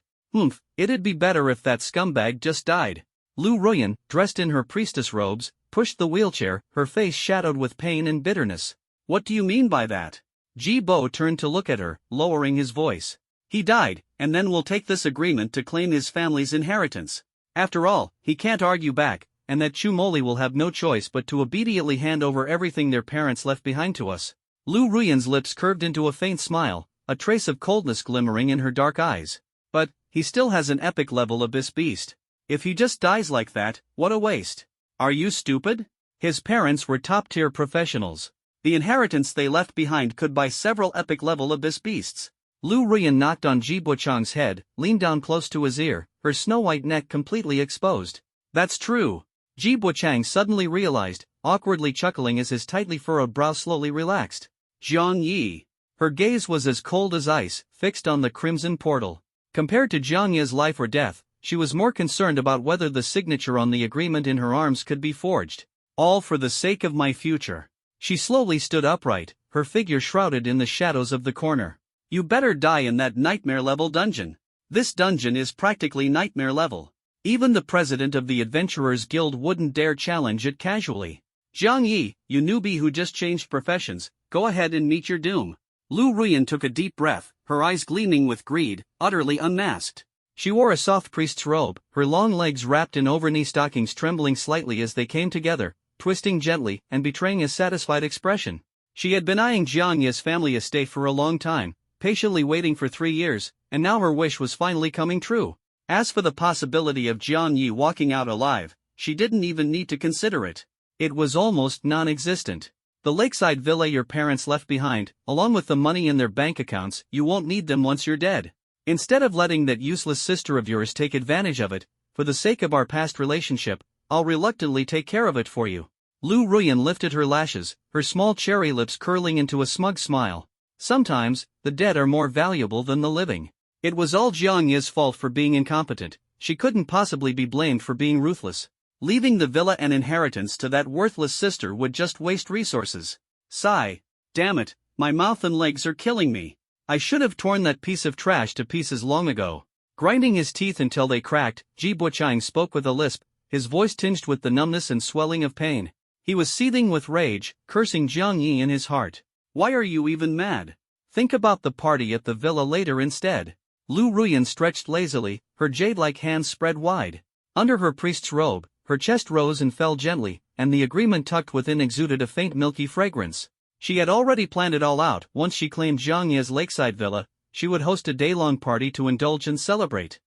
It'd be better if that scumbag just died. Lu Ruyan, dressed in her priestess robes, pushed the wheelchair, her face shadowed with pain and bitterness. What do you mean by that? Jibo turned to look at her, lowering his voice. He died, and then we'll take this agreement to claim his family's inheritance. After all, he can't argue back, and that Chumoli will have no choice but to obediently hand over everything their parents left behind to us. Lu Ruyan's lips curved into a faint smile, a trace of coldness glimmering in her dark eyes. But, he still has an epic level abyss beast. If he just dies like that, what a waste. Are you stupid? His parents were top-tier professionals. The inheritance they left behind could buy several epic level abyss beasts. Lu Ruyan knocked on Ji Buchang's head, leaned down close to his ear, her snow-white neck completely exposed. That's true. Ji Buchang suddenly realized, awkwardly chuckling as his tightly furrowed brow slowly relaxed. Jiang Yi. Her gaze was as cold as ice, fixed on the crimson portal. Compared to Jiang Yi's life or death, she was more concerned about whether the signature on the agreement in her arms could be forged. All for the sake of my future. She slowly stood upright, her figure shrouded in the shadows of the corner. You better die in that nightmare-level dungeon. This dungeon is practically nightmare level. Even the president of the Adventurers Guild wouldn't dare challenge it casually. Jiang Yi, you newbie who just changed professions, go ahead and meet your doom. Lu Ruyan took a deep breath, her eyes gleaming with greed, utterly unmasked. She wore a soft priest's robe, her long legs wrapped in over-knee stockings trembling slightly as they came together, twisting gently and betraying a satisfied expression. She had been eyeing Jiang Yi's family estate for a long time, patiently waiting for 3 years, and now her wish was finally coming true. As for the possibility of Jiang Yi walking out alive, she didn't even need to consider it. It was almost non-existent. The lakeside villa your parents left behind, along with the money in their bank accounts, you won't need them once you're dead. Instead of letting that useless sister of yours take advantage of it, for the sake of our past relationship, I'll reluctantly take care of it for you. Lu Ruyan lifted her lashes, her small cherry lips curling into a smug smile. Sometimes, the dead are more valuable than the living. It was all Jiang Yi's fault for being incompetent. She couldn't possibly be blamed for being ruthless. Leaving the villa and inheritance to that worthless sister would just waste resources. Sigh. Damn it, my mouth and legs are killing me. I should have torn that piece of trash to pieces long ago. Grinding his teeth until they cracked, Ji Buchang spoke with a lisp, his voice tinged with the numbness and swelling of pain. He was seething with rage, cursing Jiang Yi in his heart. Why are you even mad? Think about the party at the villa later instead. Lu Ruyan stretched lazily, her jade-like hands spread wide. Under her priest's robe, her chest rose and fell gently, and the agreement tucked within exuded a faint milky fragrance. She had already planned it all out. Once she claimed Jiang Ye's lakeside villa, she would host a day-long party to indulge and celebrate.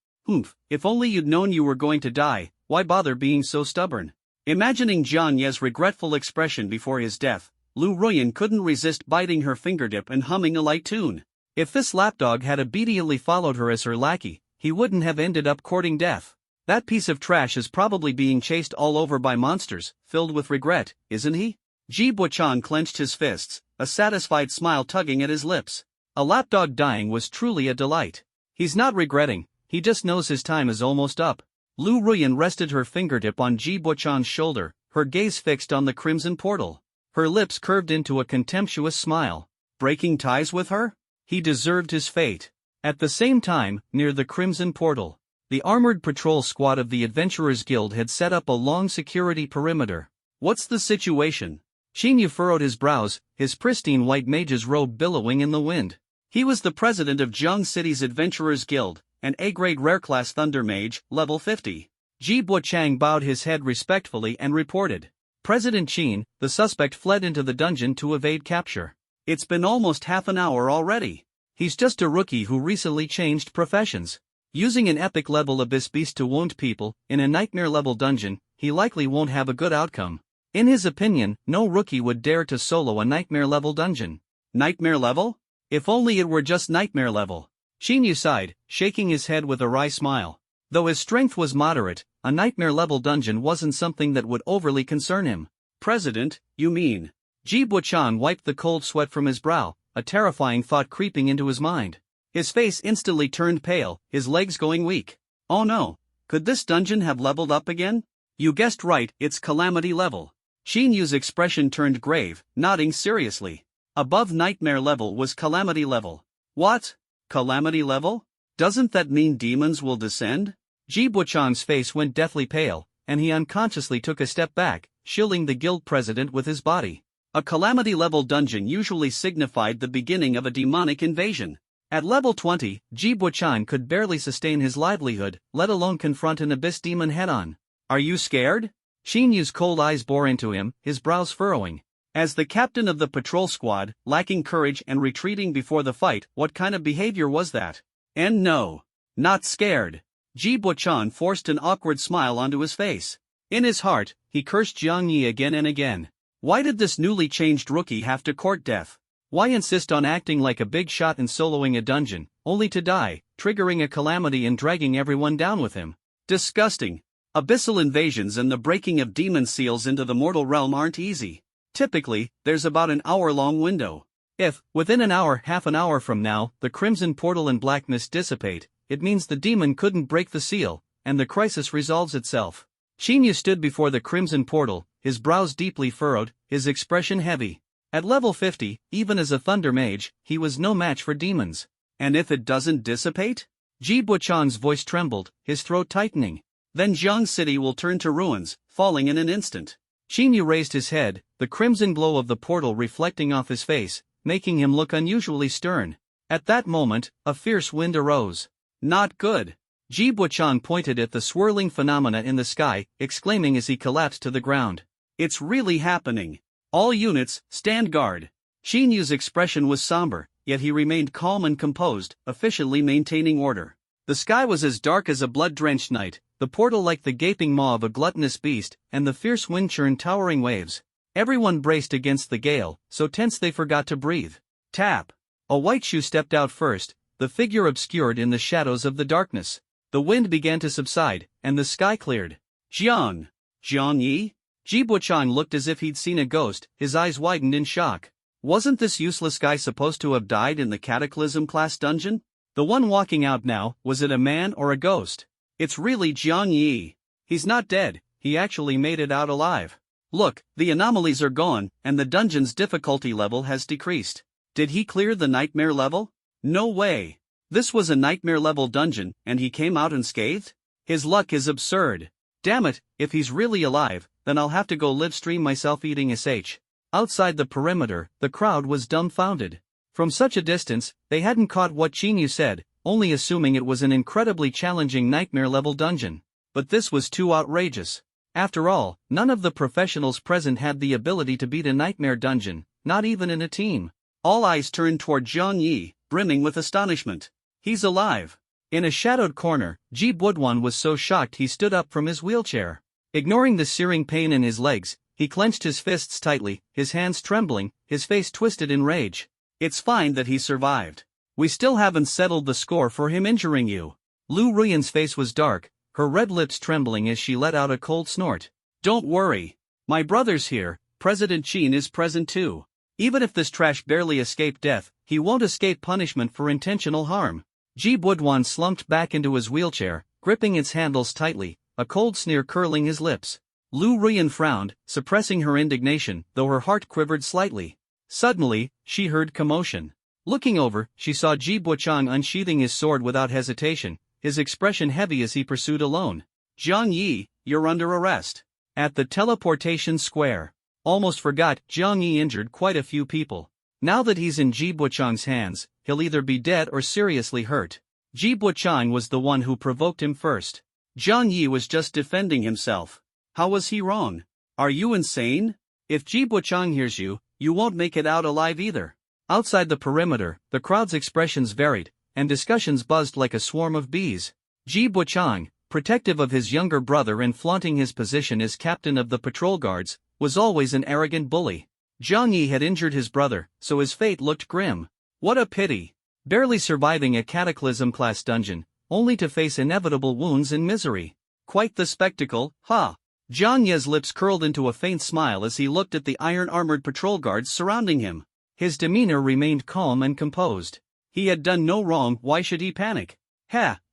If only you'd known you were going to die, why bother being so stubborn? Imagining Jiang Ye's regretful expression before his death, Lu Ruyan couldn't resist biting her fingertip and humming a light tune. If this lapdog had obediently followed her as her lackey, he wouldn't have ended up courting death. That piece of trash is probably being chased all over by monsters, filled with regret, isn't he? Ji Buchan clenched his fists, a satisfied smile tugging at his lips. A lapdog dying was truly a delight. He's not regretting, he just knows his time is almost up. Lu Ruyan rested her fingertip on Ji Buchan's shoulder, her gaze fixed on the crimson portal. Her lips curved into a contemptuous smile. Breaking ties with her? He deserved his fate. At the same time, near the crimson portal, the armored patrol squad of the Adventurers Guild had set up a long security perimeter. What's the situation? Xinyu furrowed his brows, his pristine white mage's robe billowing in the wind. He was the president of Jiang City's Adventurers Guild, an A-grade rare-class thunder mage, level 50. Ji Buchang bowed his head respectfully and reported. President Qin, the suspect fled into the dungeon to evade capture. It's been almost half an hour already. He's just a rookie who recently changed professions. Using an epic-level abyss beast to wound people, in a nightmare-level dungeon, he likely won't have a good outcome. In his opinion, no rookie would dare to solo a nightmare-level dungeon. Nightmare level? If only it were just nightmare level. Xinyu sighed, shaking his head with a wry smile. Though his strength was moderate, a nightmare-level dungeon wasn't something that would overly concern him. President, you mean? Ji Buchan wiped the cold sweat from his brow, a terrifying thought creeping into his mind. His face instantly turned pale, his legs going weak. Oh no, could this dungeon have leveled up again? You guessed right, it's calamity level. Xinyu's expression turned grave, nodding seriously. Above nightmare level was calamity level. What? Calamity level? Doesn't that mean demons will descend? Ji Buchan's face went deathly pale, and he unconsciously took a step back, shielding the guild president with his body. A calamity level dungeon usually signified the beginning of a demonic invasion. At level 20, Ji Buchan could barely sustain his livelihood, let alone confront an abyss demon head-on. Are you scared? Xinyu's cold eyes bore into him, his brows furrowing. As the captain of the patrol squad, lacking courage and retreating before the fight, what kind of behavior was that? And no. Not scared. Ji Buchan forced an awkward smile onto his face. In his heart, he cursed Jiang Yi again and again. Why did this newly changed rookie have to court death? Why insist on acting like a big shot and soloing a dungeon, only to die, triggering a calamity and dragging everyone down with him? Disgusting. Abyssal invasions and the breaking of demon seals into the mortal realm aren't easy. Typically, there's about an hour-long window. If, within an hour, half an hour from now, the crimson portal and black mist dissipate, it means the demon couldn't break the seal, and the crisis resolves itself. Xinyu stood before the crimson portal, his brows deeply furrowed, his expression heavy. At level 50, even as a thunder mage, he was no match for demons. And if it doesn't dissipate? Ji Buchan's voice trembled, his throat tightening. Then Jiang City will turn to ruins, falling in an instant. Xinyu raised his head, the crimson glow of the portal reflecting off his face, making him look unusually stern. At that moment, a fierce wind arose. Not good. Ji Buchan pointed at the swirling phenomena in the sky, exclaiming as he collapsed to the ground. It's really happening. All units, stand guard. Xinyu's expression was somber, yet he remained calm and composed, efficiently maintaining order. The sky was as dark as a blood-drenched night, the portal like the gaping maw of a gluttonous beast, and the fierce wind churned towering waves. Everyone braced against the gale, so tense they forgot to breathe. Tap. A white shoe stepped out first, the figure obscured in the shadows of the darkness. The wind began to subside, and the sky cleared. Jiang Yi? Ji Buchan looked as if he'd seen a ghost, his eyes widened in shock. Wasn't this useless guy supposed to have died in the Cataclysm-class dungeon? The one walking out now, was it a man or a ghost? It's really Jiang Yi. He's not dead, he actually made it out alive. Look, the anomalies are gone, and the dungeon's difficulty level has decreased. Did he clear the nightmare level? No way. This was a nightmare-level dungeon, and he came out unscathed? His luck is absurd. Damn it, if he's really alive, then I'll have to go live stream myself eating SH. Outside the perimeter, the crowd was dumbfounded. From such a distance, they hadn't caught what Xinyu said, only assuming it was an incredibly challenging nightmare-level dungeon. but this was too outrageous. After all, none of the professionals present had the ability to beat a nightmare dungeon, not even in a team. All eyes turned toward Zhang Yi, brimming with astonishment. He's alive. In a shadowed corner, Ji Budwan was so shocked he stood up from his wheelchair. Ignoring the searing pain in his legs, he clenched his fists tightly, his hands trembling, his face twisted in rage. It's fine that he survived. We still haven't settled the score for him injuring you. Lu Ruyan's face was dark, her red lips trembling as she let out a cold snort. Don't worry. My brother's here, President Qin is present too. Even if this trash barely escaped death, he won't escape punishment for intentional harm. Ji Budwan slumped back into his wheelchair, gripping its handles tightly, a cold sneer curling his lips. Lu Ruyan frowned, suppressing her indignation, though her heart quivered slightly. Suddenly, she heard commotion. Looking over, she saw Ji Buchang unsheathing his sword without hesitation, his expression heavy as he pursued alone. Zhang Yi, you're under arrest. At the teleportation square. Almost forgot, Zhang Yi injured quite a few people. Now that he's in Ji Buchang's hands, he'll either be dead or seriously hurt. Ji Buchang was the one who provoked him first. Zhang Yi was just defending himself. How was he wrong? Are you insane? If Ji Buchang hears you, you won't make it out alive either. Outside the perimeter, the crowd's expressions varied, and discussions buzzed like a swarm of bees. Ji Buchang, protective of his younger brother and flaunting his position as captain of the patrol guards, was always an arrogant bully. Zhang Yi had injured his brother, so his fate looked grim. What a pity. Barely surviving a cataclysm-class dungeon, only to face inevitable wounds and misery. Quite the spectacle, huh? Zhang Yi's lips curled into a faint smile as he looked at the iron-armored patrol guards surrounding him. His demeanor remained calm and composed. He had done no wrong, why should he panic?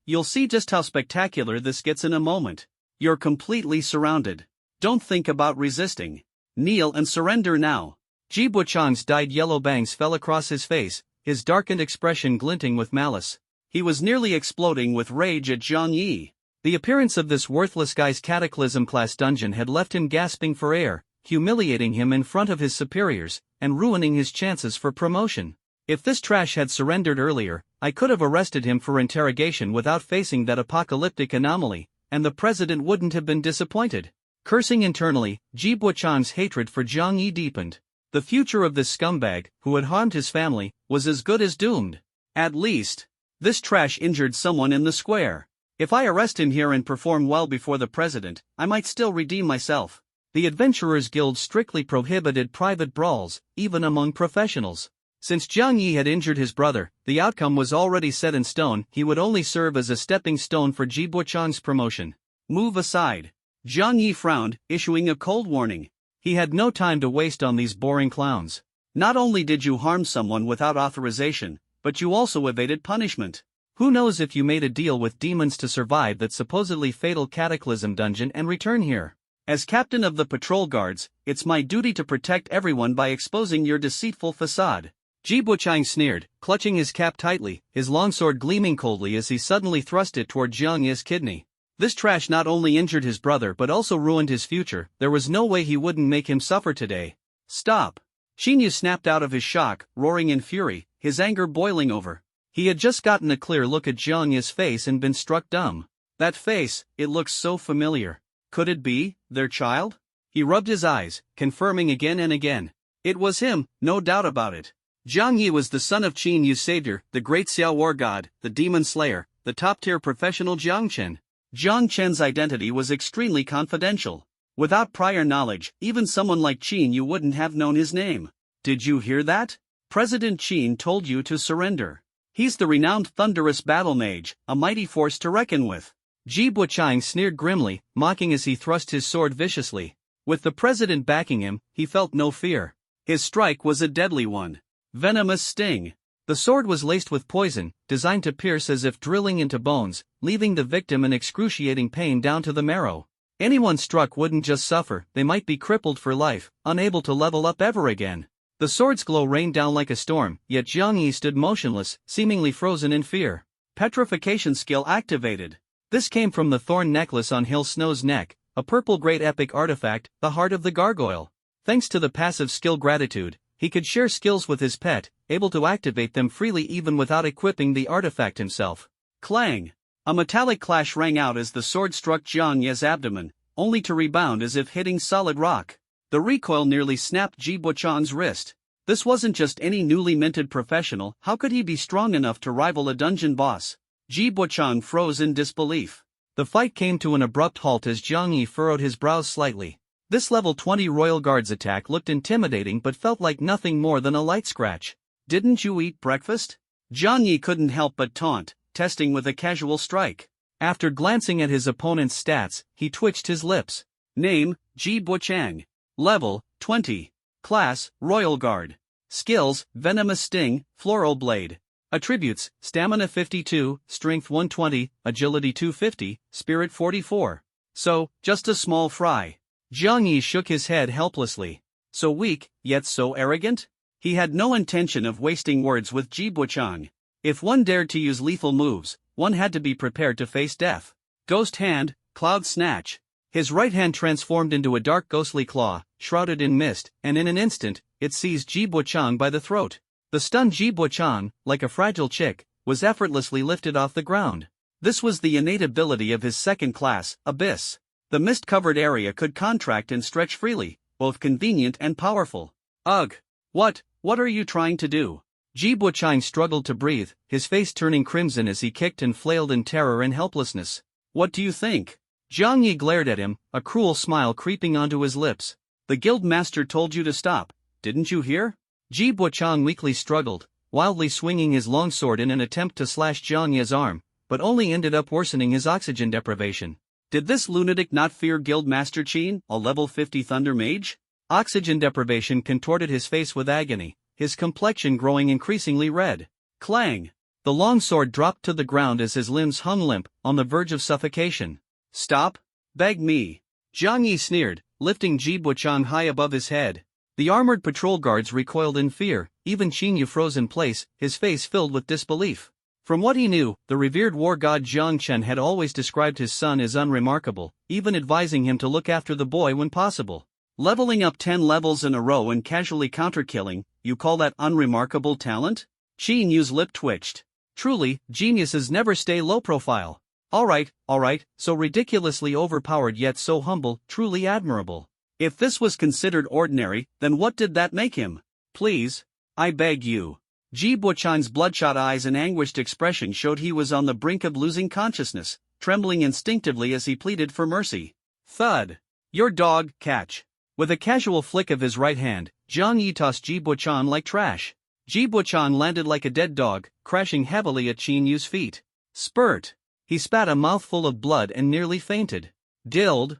You'll see just how spectacular this gets in a moment. You're completely surrounded. Don't think about resisting. Kneel and surrender now. Ji Buchang's dyed yellow bangs fell across his face, his darkened expression glinting with malice. He was nearly exploding with rage at Zhang Yi. The appearance of this worthless guy's cataclysm-class dungeon had left him gasping for air, humiliating him in front of his superiors, and ruining his chances for promotion. If this trash had surrendered earlier, I could have arrested him for interrogation without facing that apocalyptic anomaly, and the president wouldn't have been disappointed. Cursing internally, Ji Buchang's hatred for Zhang Yi deepened. The future of this scumbag, who had harmed his family, was as good as doomed. At least, this trash injured someone in the square. If I arrest him here and perform well before the president, I might still redeem myself. The Adventurers Guild strictly prohibited private brawls, even among professionals. Since Zhang Yi had injured his brother, the outcome was already set in stone. He would only serve as a stepping stone for Ji Buchang's promotion. Move aside. Zhang Yi frowned, issuing a cold warning. He had no time to waste on these boring clowns. Not only did you harm someone without authorization, but you also evaded punishment. Who knows if you made a deal with demons to survive that supposedly fatal cataclysm dungeon and return here. As captain of the patrol guards, it's my duty to protect everyone by exposing your deceitful facade. Ji Buchang sneered, clutching his cap tightly, his longsword gleaming coldly as he suddenly thrust it toward Zhang Yi's kidney. This trash not only injured his brother but also ruined his future. There was no way he wouldn't make him suffer today. Stop! Xinyu Yu snapped out of his shock, roaring in fury, his anger boiling over. He had just gotten a clear look at Zhang Yi's face and been struck dumb. That face, it looks so familiar. Could it be their child? He rubbed his eyes, confirming again and again. It was him, no doubt about it. Zhang Yi was the son of Qin Yu's savior, the great Xiao war god, the demon slayer, the top-tier professional Jiang Chen. Jiang Chen's identity was extremely confidential. Without prior knowledge, even someone like Qin Yu wouldn't have known his name. Did you hear that? President Qin told you to surrender. He's the renowned thunderous battle mage, a mighty force to reckon with. Ji Buchang sneered grimly, mocking as he thrust his sword viciously. With the president backing him, he felt no fear. His strike was a deadly one. Venomous sting. The sword was laced with poison, designed to pierce as if drilling into bones, leaving the victim in excruciating pain down to the marrow. Anyone struck wouldn't just suffer, they might be crippled for life, unable to level up ever again. The sword's glow rained down like a storm, yet Zhang Yi stood motionless, seemingly frozen in fear. Petrification skill activated. This came from the thorn necklace on Hill Snow's neck, a purple great epic artifact, the heart of the gargoyle. Thanks to the passive skill gratitude, he could share skills with his pet, able to activate them freely even without equipping the artifact himself. Clang! A metallic clash rang out as the sword struck Jiang Ye's abdomen, only to rebound as if hitting solid rock. The recoil nearly snapped Ji Buchang's wrist. This wasn't just any newly minted professional, how could he be strong enough to rival a dungeon boss? Ji Buchang froze in disbelief. The fight came to an abrupt halt as Jiang Yi furrowed his brows slightly. This level 20 Royal Guards attack looked intimidating but felt like nothing more than a light scratch. Didn't you eat breakfast? Jiang Yi couldn't help but taunt, testing with a casual strike. After glancing at his opponent's stats, he twitched his lips. Name, Ji Buchang. Level, 20. Class, Royal Guard. Skills, Venomous Sting, Floral Blade. Attributes, Stamina 52, Strength 120, Agility 250, Spirit 44. So, just a small fry. Jiang Yi shook his head helplessly. So weak, yet so arrogant? He had no intention of wasting words with Ji Buchang. If one dared to use lethal moves, one had to be prepared to face death. Ghost Hand, Cloud Snatch. His right hand transformed into a dark ghostly claw, shrouded in mist, and in an instant, it seized Ji Buchang by the throat. The stunned Ji Buchang, like a fragile chick, was effortlessly lifted off the ground. This was the innate ability of his second class, Abyss. The mist-covered area could contract and stretch freely, both convenient and powerful. Ugh! What are you trying to do? Ji Buchang struggled to breathe, his face turning crimson as he kicked and flailed in terror and helplessness. What do you think? Jiang Yi glared at him, a cruel smile creeping onto his lips. The guild master told you to stop, didn't you hear? Ji Buchang weakly struggled, wildly swinging his longsword in an attempt to slash Jiang Yi's arm, but only ended up worsening his oxygen deprivation. Did this lunatic not fear Guild Master Qin, a level 50 Thunder Mage? Oxygen deprivation contorted his face with agony, his complexion growing increasingly red. Clang! The longsword dropped to the ground as his limbs hung limp, on the verge of suffocation. Stop! Beg me! Jiang Yi sneered, lifting Ji Buchang high above his head. The armored patrol guards recoiled in fear, even Qin Yu froze in place, his face filled with disbelief. From what he knew, the revered war god Jiang Chen had always described his son as unremarkable, even advising him to look after the boy when possible. Leveling up 10 levels in a row and casually counter-killing, you call that unremarkable talent? Qin Yu's lip twitched. Truly, geniuses never stay low profile. Alright, so ridiculously overpowered yet so humble, truly admirable. If this was considered ordinary, then what did that make him? Please, I beg you. Ji Buchang's bloodshot eyes and anguished expression showed he was on the brink of losing consciousness, trembling instinctively as he pleaded for mercy. Thud! Your dog, catch! With a casual flick of his right hand, Jiang Yi tossed Ji Buchang like trash. Ji Buchang landed like a dead dog, crashing heavily at Qin Yu's feet. Spurt! He spat a mouthful of blood and nearly fainted. Guild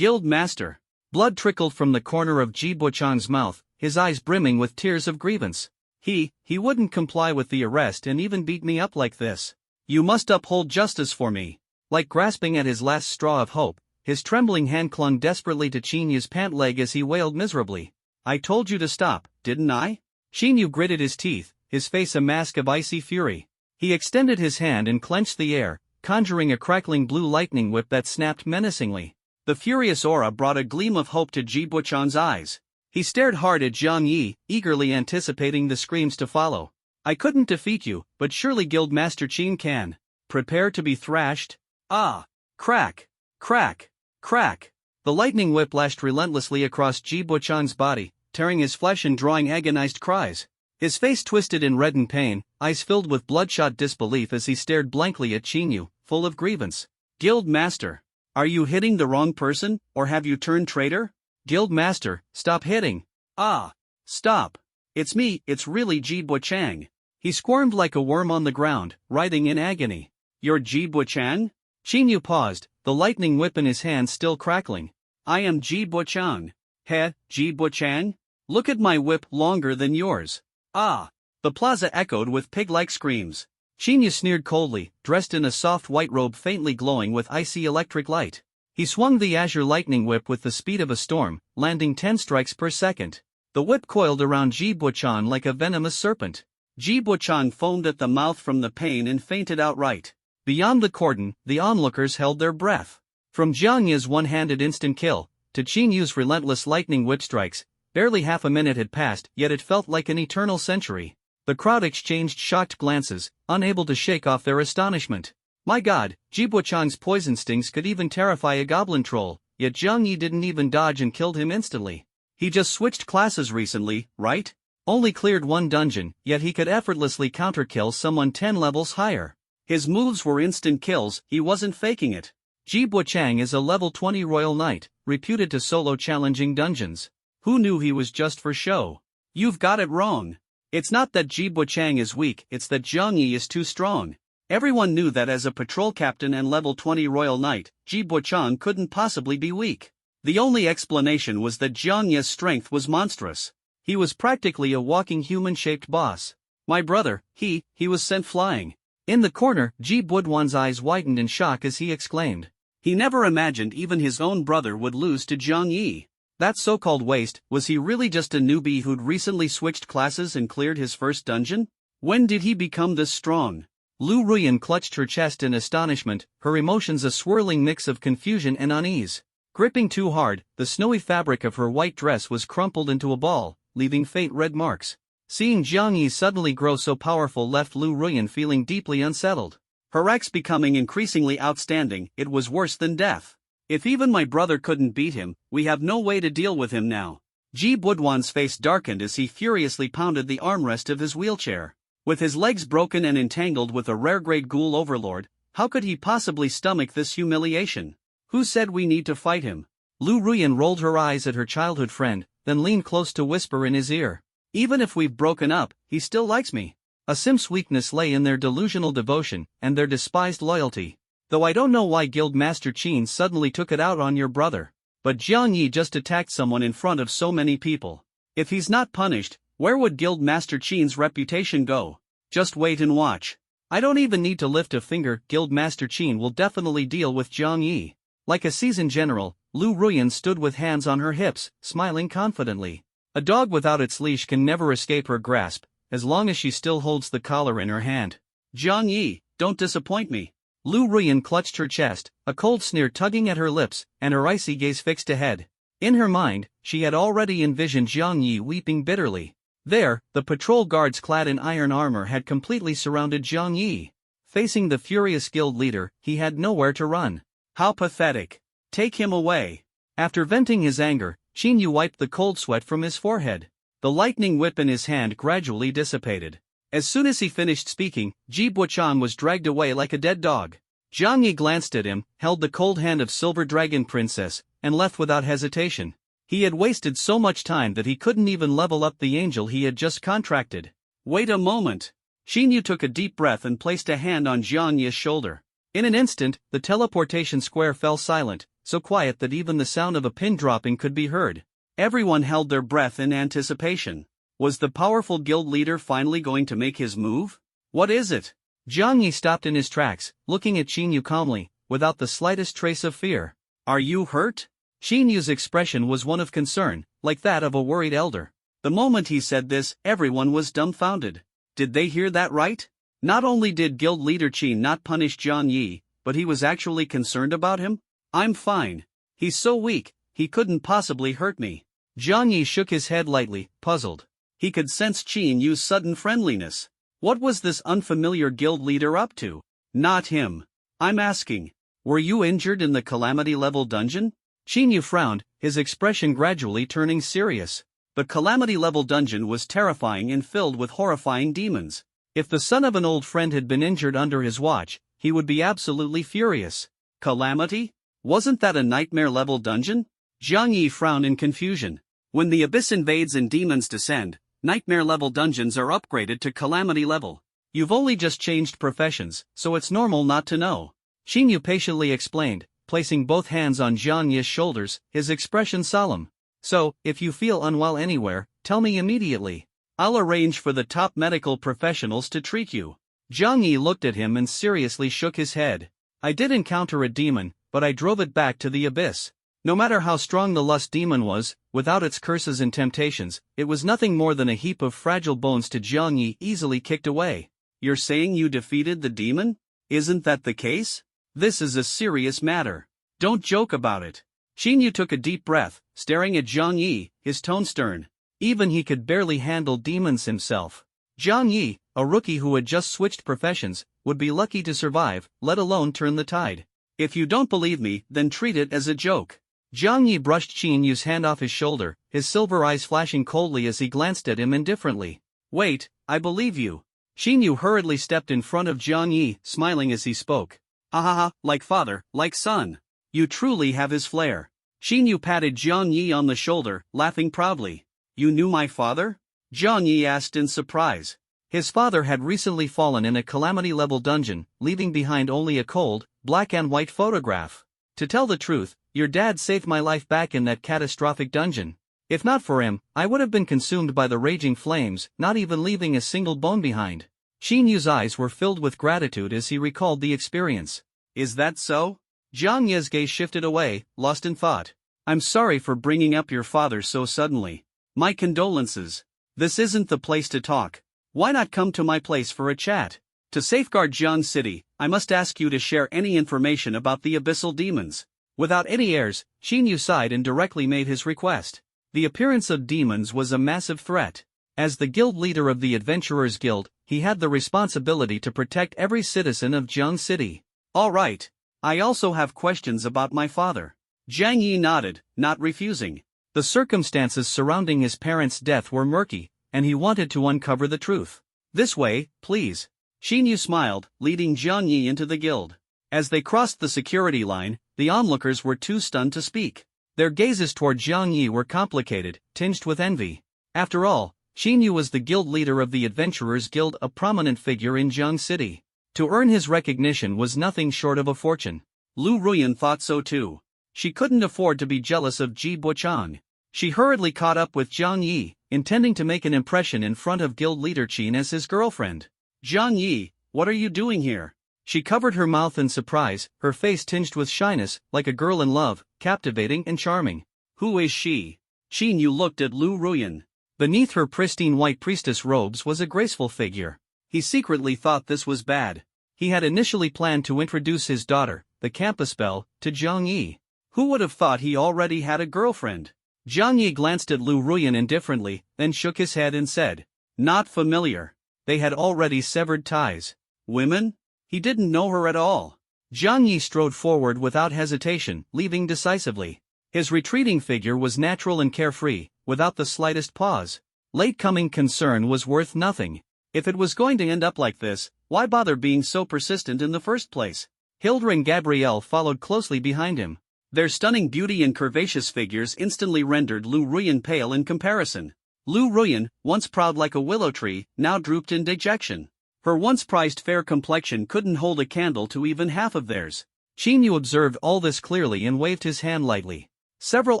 Master! Blood trickled from the corner of Ji Buchang's mouth, his eyes brimming with tears of grievance. He wouldn't comply with the arrest and even beat me up like this. You must uphold justice for me. Like grasping at his last straw of hope, his trembling hand clung desperately to Qin Yu's pant leg as he wailed miserably. I told you to stop, didn't I? Qin Yu gritted his teeth, his face a mask of icy fury. He extended his hand and clenched the air, conjuring a crackling blue lightning whip that snapped menacingly. The furious aura brought a gleam of hope to Ji Buchang's eyes. He stared hard at Jiang Yi, eagerly anticipating the screams to follow. I couldn't defeat you, but surely Guild Master Qin can. Prepare to be thrashed? Ah! Crack! Crack! Crack! The lightning whip lashed relentlessly across Ji Buchang's body, tearing his flesh and drawing agonized cries. His face twisted in reddened pain, eyes filled with bloodshot disbelief as he stared blankly at Qin Yu, full of grievance. Guild Master! Are you hitting the wrong person, or have you turned traitor? Guild Master, stop hitting. Ah! Stop! It's me, it's really Ji Buchang. He squirmed like a worm on the ground, writhing in agony. You're Ji Buchang? Qin Yu paused, the lightning whip in his hand still crackling. I am Ji Buchang. Heh, Ji Buchang? Look at my whip longer than yours. Ah! The plaza echoed with pig-like screams. Qin Yu sneered coldly, dressed in a soft white robe faintly glowing with icy electric light. He swung the azure lightning whip with the speed of a storm, landing 10 strikes per second. The whip coiled around Ji Buchang like a venomous serpent. Ji Buchang foamed at the mouth from the pain and fainted outright. Beyond the cordon, the onlookers held their breath. From Jiang Yi's one-handed instant kill, to Qin Yu's relentless lightning whip strikes, barely half a minute had passed, yet it felt like an eternal century. The crowd exchanged shocked glances, unable to shake off their astonishment. My god, Jibo-chan's poison stings could even terrify a goblin troll, yet Jiang Yi didn't even dodge and killed him instantly. He just switched classes recently, right? Only cleared one dungeon, yet he could effortlessly counterkill someone 10 levels higher. His moves were instant kills, he wasn't faking it. Jibo-chan is a level 20 royal knight, reputed to solo challenging dungeons. Who knew he was just for show? You've got it wrong. It's not that Jibo-chan is weak, it's that Jiang Yi is too strong. Everyone knew that as a patrol captain and level 20 royal knight, Jibo-chan couldn't possibly be weak. The only explanation was that Jiang Yi's strength was monstrous. He was practically a walking human-shaped boss. My brother, he was sent flying. In the corner, Ji Budwan's eyes widened in shock as he exclaimed. He never imagined even his own brother would lose to Jiang Yi. That so-called waste, was he really just a newbie who'd recently switched classes and cleared his first dungeon? When did he become this strong? Lu Ruyan clutched her chest in astonishment, her emotions a swirling mix of confusion and unease. Gripping too hard, the snowy fabric of her white dress was crumpled into a ball, leaving faint red marks. Seeing Jiang Yi suddenly grow so powerful left Lu Ruyan feeling deeply unsettled. Her acts becoming increasingly outstanding, it was worse than death. If even my brother couldn't beat him, we have no way to deal with him now. Ji Budwan's face darkened as he furiously pounded the armrest of his wheelchair. With his legs broken and entangled with a rare-grade ghoul overlord, how could he possibly stomach this humiliation? Who said we need to fight him? Lu Ruyan rolled her eyes at her childhood friend, then leaned close to whisper in his ear. Even if we've broken up, he still likes me. A simp's weakness lay in their delusional devotion, and their despised loyalty. Though I don't know why Guildmaster Qin suddenly took it out on your brother. But Jiang Yi just attacked someone in front of so many people. If he's not punished, where would Guildmaster Qin's reputation go? Just wait and watch. I don't even need to lift a finger, Guildmaster Qin will definitely deal with Jiang Yi. Like a seasoned general, Lu Ruyan stood with hands on her hips, smiling confidently. A dog without its leash can never escape her grasp, as long as she still holds the collar in her hand. Jiang Yi, don't disappoint me. Lu Ruyan clutched her chest, a cold sneer tugging at her lips, and her icy gaze fixed ahead. In her mind, she had already envisioned Jiang Yi weeping bitterly. There, the patrol guards clad in iron armor had completely surrounded Jiang Yi. Facing the furious guild leader, he had nowhere to run. How pathetic. Take him away. After venting his anger, Qin Yu wiped the cold sweat from his forehead. The lightning whip in his hand gradually dissipated. As soon as he finished speaking, Ji Buchan was dragged away like a dead dog. Jiang Yi glanced at him, held the cold hand of Silver Dragon Princess, and left without hesitation. He had wasted so much time that he couldn't even level up the angel he had just contracted. Wait a moment. Qin Yu took a deep breath and placed a hand on Jiang Yi's shoulder. In an instant, the teleportation square fell silent, so quiet that even the sound of a pin dropping could be heard. Everyone held their breath in anticipation. Was the powerful guild leader finally going to make his move? What is it? Jiang Yi stopped in his tracks, looking at Qin Yu calmly, without the slightest trace of fear. Are you hurt? Qin Yu's expression was one of concern, like that of a worried elder. The moment he said this, everyone was dumbfounded. Did they hear that right? Not only did guild leader Qin not punish Jiang Yi, but he was actually concerned about him? I'm fine. He's so weak, he couldn't possibly hurt me. Jiang Yi shook his head lightly, puzzled. He could sense Qin Yu's sudden friendliness. What was this unfamiliar guild leader up to? Not him. I'm asking. Were you injured in the Calamity level dungeon? Qin Yu frowned, his expression gradually turning serious. The Calamity level dungeon was terrifying and filled with horrifying demons. If the son of an old friend had been injured under his watch, he would be absolutely furious. Calamity? Wasn't that a nightmare level dungeon? Jiang Yi frowned in confusion. When the abyss invades and demons descend, nightmare level dungeons are upgraded to Calamity level. You've only just changed professions, so it's normal not to know. Qin Yu patiently explained, placing both hands on Jiang Yi's shoulders, his expression solemn. So, if you feel unwell anywhere, tell me immediately. I'll arrange for the top medical professionals to treat you. Jiang Yi looked at him and seriously shook his head. I did encounter a demon, but I drove it back to the abyss. No matter how strong the lust demon was, without its curses and temptations, it was nothing more than a heap of fragile bones to Jiang Yi easily kicked away. You're saying you defeated the demon? Isn't that the case? This is a serious matter. Don't joke about it. Qin Yu took a deep breath, staring at Jiang Yi, his tone stern. Even he could barely handle demons himself. Jiang Yi, A rookie who had just switched professions would be lucky to survive, let alone turn the tide. If you don't believe me, then treat it as a joke. Jiang Yi brushed Qin Yu's hand off his shoulder, his silver eyes flashing coldly as he glanced at him indifferently. Wait, I believe you. Qin Yu hurriedly stepped in front of Jiang Yi, smiling as he spoke. Ahaha, like father, like son. You truly have his flair. Qin Yu patted Jiang Yi on the shoulder, laughing proudly. You knew my father? Jiang Yi asked in surprise. His father had recently fallen in a calamity-level dungeon, leaving behind only a cold, black and white photograph. To tell the truth, your dad saved my life back in that catastrophic dungeon. If not for him, I would have been consumed by the raging flames, not even leaving a single bone behind. Qin Yu's eyes were filled with gratitude as he recalled the experience. Is that so? Jiang Yi's gaze shifted away, lost in thought. I'm sorry for bringing up your father so suddenly. My condolences. This isn't the place to talk. Why not come to my place for a chat? To safeguard Jiang City, I must ask you to share any information about the abyssal demons. Without any airs, Qin Yu sighed and directly made his request. The appearance of demons was a massive threat. As the guild leader of the Adventurers Guild, he had the responsibility to protect every citizen of Jiang City. All right. I also have questions about my father. Jiang Yi nodded, not refusing. The circumstances surrounding his parents' death were murky, and he wanted to uncover the truth. This way, please. Qin Yu smiled, leading Jiang Yi into the guild. As they crossed the security line, the onlookers were too stunned to speak. Their gazes toward Jiang Yi were complicated, tinged with envy. After all, Qin Yu was the guild leader of the Adventurers Guild, a prominent figure in Jiang City. To earn his recognition was nothing short of a fortune. Lu Ruyan thought so too. She couldn't afford to be jealous of Ji Buchang. She hurriedly caught up with Jiang Yi, intending to make an impression in front of guild leader Qin as his girlfriend. Jiang Yi, what are you doing here? She covered her mouth in surprise, her face tinged with shyness, like a girl in love, captivating and charming. Who is she? Qin Yu looked at Lu Ruyan. Beneath her pristine white priestess robes was a graceful figure. He secretly thought this was bad. He had initially planned to introduce his daughter, the campus belle, to Jiang Yi. Who would have thought he already had a girlfriend? Jiang Yi glanced at Lu Ruyan indifferently, then shook his head and said, not familiar. They had already severed ties. Women? He didn't know her at all. Jiang Yi strode forward without hesitation, leaving decisively. His retreating figure was natural and carefree, without the slightest pause. Late-coming concern was worth nothing. If it was going to end up like this, why bother being so persistent in the first place? Hilda and Gabrielle followed closely behind him. Their stunning beauty and curvaceous figures instantly rendered Lu Ruyan pale in comparison. Lu Ruyan, once proud like a willow tree, now drooped in dejection. Her once prized fair complexion couldn't hold a candle to even half of theirs. Qin Yu observed all this clearly and waved his hand lightly. Several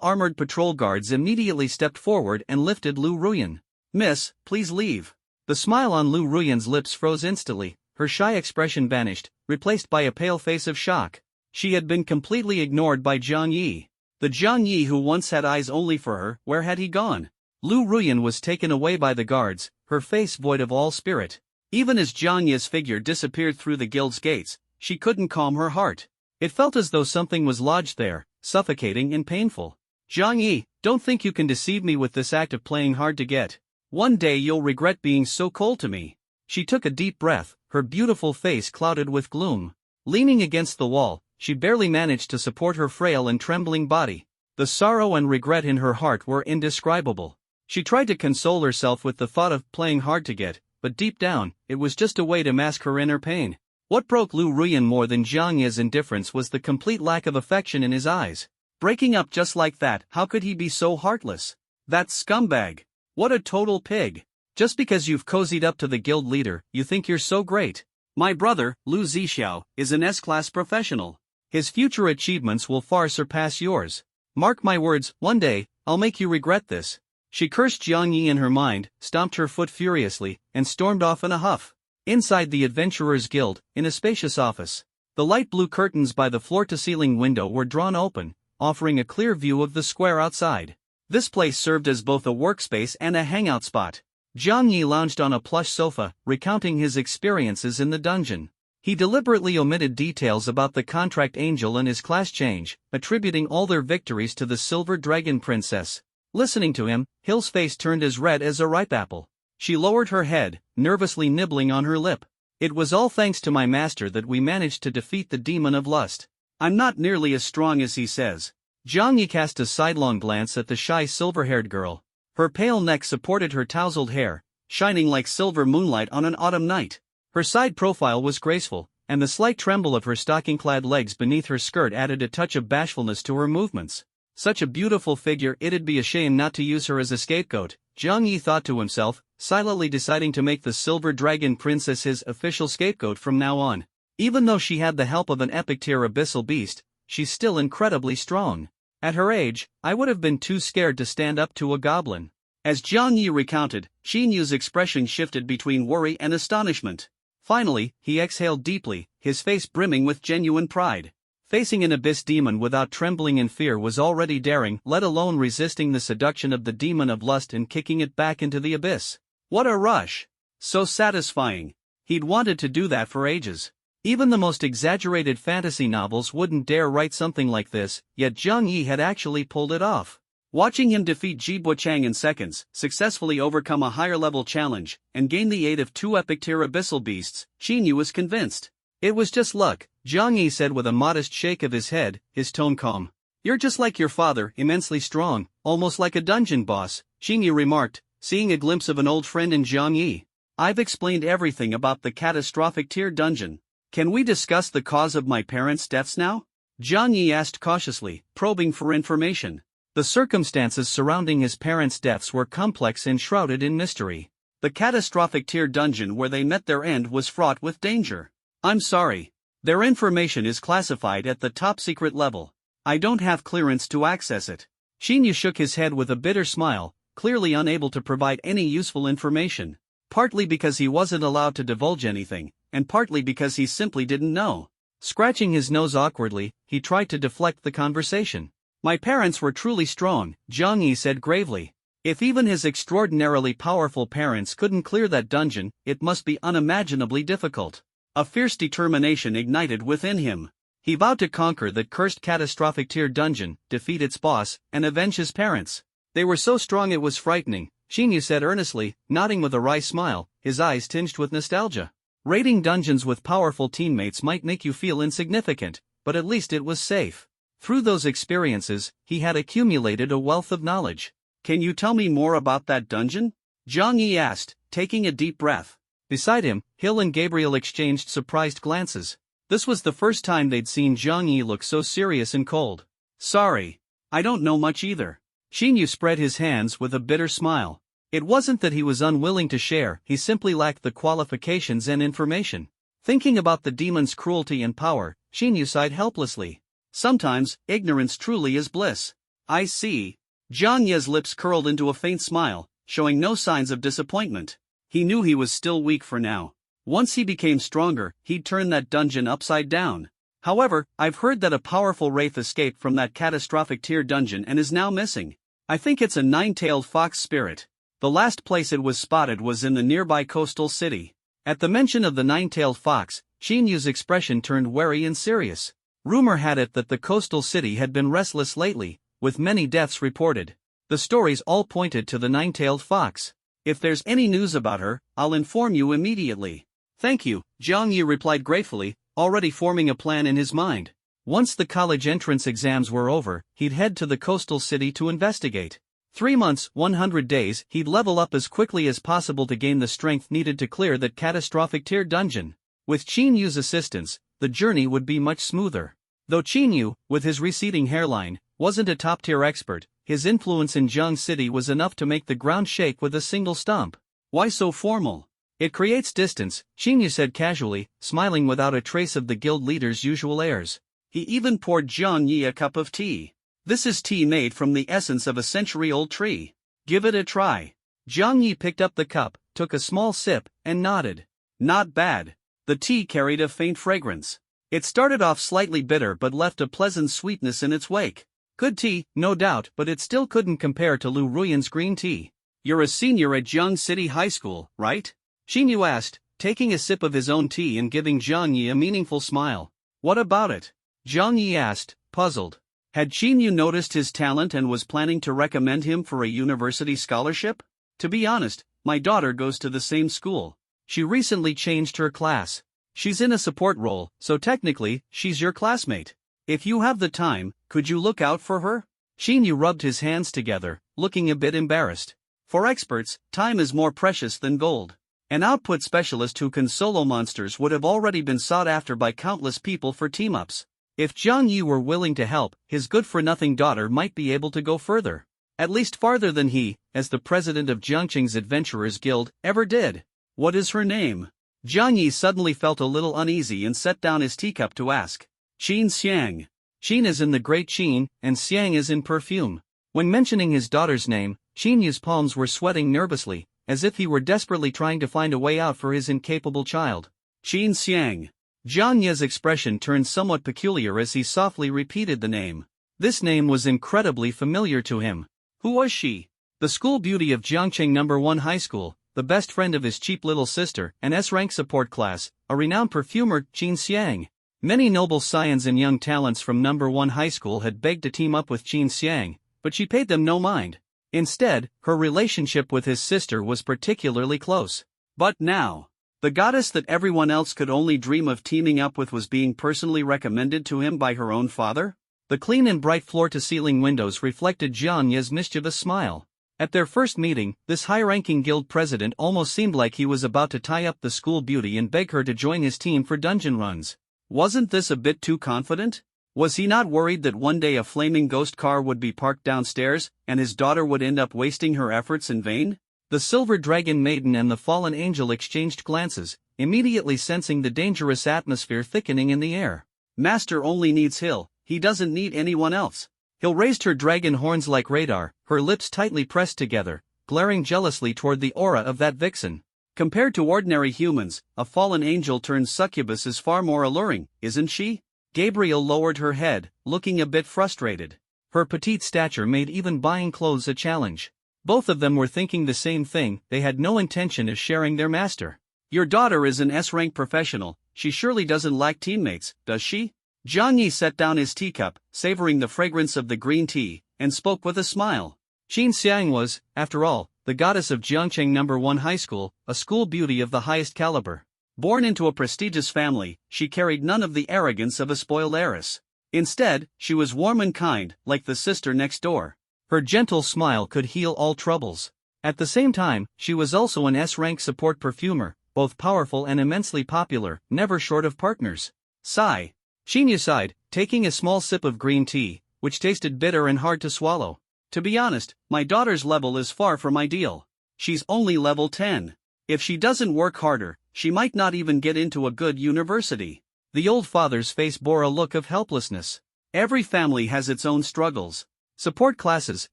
armored patrol guards immediately stepped forward and lifted Lu Ruyan. Miss, please leave. The smile on Lu Ruyan's lips froze instantly, her shy expression vanished, replaced by a pale face of shock. She had been completely ignored by Jiang Yi. The Jiang Yi who once had eyes only for her, where had he gone? Lu Ruyan was taken away by the guards, her face void of all spirit. Even as Jiang Yi's figure disappeared through the guild's gates, she couldn't calm her heart. It felt as though something was lodged there, suffocating and painful. Jiang Yi, don't think you can deceive me with this act of playing hard to get. One day you'll regret being so cold to me. She took a deep breath, her beautiful face clouded with gloom. Leaning against the wall, she barely managed to support her frail and trembling body. The sorrow and regret in her heart were indescribable. She tried to console herself with the thought of playing hard to get, but deep down, it was just a way to mask her inner pain. What broke Lu Ruyan more than Jiang Yi's indifference was the complete lack of affection in his eyes. Breaking up just like that, how could he be so heartless? That scumbag. What a total pig. Just because you've cozied up to the guild leader, you think you're so great. My brother, Lu Zixiao, is an S-class professional. His future achievements will far surpass yours. Mark my words, one day, I'll make you regret this. She cursed Jiang Yi in her mind, stomped her foot furiously, and stormed off in a huff. Inside the Adventurers Guild, in a spacious office, the light blue curtains by the floor-to-ceiling window were drawn open, offering a clear view of the square outside. This place served as both a workspace and a hangout spot. Jiang Yi lounged on a plush sofa, recounting his experiences in the dungeon. He deliberately omitted details about the contract angel and his class change, attributing all their victories to the Silver Dragon Princess. Listening to him, Hill's face turned as red as a ripe apple. She lowered her head, nervously nibbling on her lip. It was all thanks to my master that we managed to defeat the demon of lust. I'm not nearly as strong as he says. Jiang Yi cast a sidelong glance at the shy silver-haired girl. Her pale neck supported her tousled hair, shining like silver moonlight on an autumn night. Her side profile was graceful, and the slight tremble of her stocking-clad legs beneath her skirt added a touch of bashfulness to her movements. Such a beautiful figure, it'd be a shame not to use her as a scapegoat, Jiang Yi thought to himself, silently deciding to make the Silver Dragon Princess his official scapegoat from now on. Even though she had the help of an epic-tier abyssal beast, she's still incredibly strong. At her age, I would have been too scared to stand up to a goblin. As Jiang Yi recounted, Xin Yu's expression shifted between worry and astonishment. Finally, he exhaled deeply, his face brimming with genuine pride. Facing an abyss demon without trembling in fear was already daring, let alone resisting the seduction of the demon of lust and kicking it back into the abyss. What a rush! So satisfying. He'd wanted to do that for ages. Even the most exaggerated fantasy novels wouldn't dare write something like this, yet Jiang Yi had actually pulled it off. Watching him defeat Ji Buchang in seconds, successfully overcome a higher-level challenge, and gain the aid of two epic-tier abyssal beasts, Xin Yu was convinced. It was just luck, Jiang Yi said with a modest shake of his head, his tone calm. You're just like your father, immensely strong, almost like a dungeon boss, Xin Yu remarked, seeing a glimpse of an old friend in Jiang Yi. I've explained everything about the catastrophic tier dungeon. Can we discuss the cause of my parents' deaths now? Jiang Yi asked cautiously, probing for information. The circumstances surrounding his parents' deaths were complex and shrouded in mystery. The catastrophic tier dungeon where they met their end was fraught with danger. I'm sorry. Their information is classified at the top secret level. I don't have clearance to access it. Xin Yu shook his head with a bitter smile, clearly unable to provide any useful information. Partly because he wasn't allowed to divulge anything, and partly because he simply didn't know. Scratching his nose awkwardly, he tried to deflect the conversation. My parents were truly strong, Jiang Yi said gravely. If even his extraordinarily powerful parents couldn't clear that dungeon, it must be unimaginably difficult. A fierce determination ignited within him. He vowed to conquer that cursed catastrophic tier dungeon, defeat its boss, and avenge his parents. They were so strong it was frightening, Xin Yu said earnestly, nodding with a wry smile, his eyes tinged with nostalgia. Raiding dungeons with powerful teammates might make you feel insignificant, but at least it was safe. Through those experiences, he had accumulated a wealth of knowledge. Can you tell me more about that dungeon? Jiang Yi asked, taking a deep breath. Beside him, Hill and Gabriel exchanged surprised glances. This was the first time they'd seen Jiang Yi look so serious and cold. Sorry. I don't know much either. Xin Yu spread his hands with a bitter smile. It wasn't that he was unwilling to share, he simply lacked the qualifications and information. Thinking about the demon's cruelty and power, Xin Yu sighed helplessly. Sometimes, ignorance truly is bliss. I see. Jiang Yi's lips curled into a faint smile, showing no signs of disappointment. He knew he was still weak for now. Once he became stronger, he'd turn that dungeon upside down. However, I've heard that a powerful wraith escaped from that catastrophic tier dungeon and is now missing. I think it's a nine-tailed fox spirit. The last place it was spotted was in the nearby coastal city. At the mention of the nine-tailed fox, Xin Yu's expression turned wary and serious. Rumor had it that the coastal city had been restless lately, with many deaths reported. The stories all pointed to the nine-tailed fox. If there's any news about her, I'll inform you immediately. Thank you, Jiang Yi replied gratefully, already forming a plan in his mind. Once the college entrance exams were over, he'd head to the coastal city to investigate. 3 months, 100 days, he'd level up as quickly as possible to gain the strength needed to clear that catastrophic tier dungeon. With Qin Yu's assistance, the journey would be much smoother. Though Qin Yu, with his receding hairline, wasn't a top-tier expert, his influence in Zhang City was enough to make the ground shake with a single stomp. Why so formal? It creates distance, Qin Yu said casually, smiling without a trace of the guild leader's usual airs. He even poured Jiang Yi a cup of tea. This is tea made from the essence of a century-old tree. Give it a try. Jiang Yi picked up the cup, took a small sip, and nodded. Not bad. The tea carried a faint fragrance. It started off slightly bitter but left a pleasant sweetness in its wake. Good tea, no doubt, but it still couldn't compare to Lu Ruyan's green tea. You're a senior at Zhang City High School, right? Xin Yu asked, taking a sip of his own tea and giving Jiang Yi a meaningful smile. What about it? Jiang Yi asked, puzzled. Had Xin Yu noticed his talent and was planning to recommend him for a university scholarship? To be honest, my daughter goes to the same school. She recently changed her class. She's in a support role, so technically, she's your classmate. If you have the time, could you look out for her? Shinyu rubbed his hands together, looking a bit embarrassed. For experts, time is more precious than gold. An output specialist who can solo monsters would have already been sought after by countless people for team-ups. If Jiang Yi were willing to help, his good-for-nothing daughter might be able to go further. At least farther than he, as the president of Jiangqing's Adventurers Guild, ever did. What is her name? Jiang Yi suddenly felt a little uneasy and set down his teacup to ask. Qin Xiang. Qin is in the Great Qin, and Xiang is in perfume. When mentioning his daughter's name, Qin Yu's palms were sweating nervously, as if he were desperately trying to find a way out for his incapable child. Qin Xiang. Jiang Yi's expression turned somewhat peculiar as he softly repeated the name. This name was incredibly familiar to him. Who was she? The school beauty of Jiangqing No. 1 High School, the best friend of his cheap little sister, an S-rank support class, a renowned perfumer, Qin Xiang. Many noble scions and young talents from No. 1 High School had begged to team up with Qin Xiang, but she paid them no mind. Instead, her relationship with his sister was particularly close. But now, the goddess that everyone else could only dream of teaming up with was being personally recommended to him by her own father? The clean and bright floor-to-ceiling windows reflected Jiang Yi's mischievous smile. At their first meeting, this high-ranking guild president almost seemed like he was about to tie up the school beauty and beg her to join his team for dungeon runs. Wasn't this a bit too confident? Was he not worried that one day a flaming ghost car would be parked downstairs, and his daughter would end up wasting her efforts in vain? The Silver Dragon Maiden and the Fallen Angel exchanged glances, immediately sensing the dangerous atmosphere thickening in the air. Master only needs Hill, he doesn't need anyone else. Hill raised her dragon horns like radar, her lips tightly pressed together, glaring jealously toward the aura of that vixen. Compared to ordinary humans, a fallen angel turned succubus is far more alluring, isn't she? Gabriel lowered her head, looking a bit frustrated. Her petite stature made even buying clothes a challenge. Both of them were thinking the same thing, they had no intention of sharing their master. Your daughter is an S-rank professional, she surely doesn't lack teammates, does she? Jiang Yi set down his teacup, savoring the fragrance of the green tea, and spoke with a smile. Qin Xiang was, after all, the goddess of Jiangqing No. 1 High School, a school beauty of the highest caliber. Born into a prestigious family, she carried none of the arrogance of a spoiled heiress. Instead, she was warm and kind, like the sister next door. Her gentle smile could heal all troubles. At the same time, she was also an S-rank support perfumer, both powerful and immensely popular, never short of partners. Sigh. Xinyu sighed, taking a small sip of green tea, which tasted bitter and hard to swallow. To be honest, my daughter's level is far from ideal. She's only level 10. If she doesn't work harder, she might not even get into a good university. The old father's face bore a look of helplessness. Every family has its own struggles. Support classes,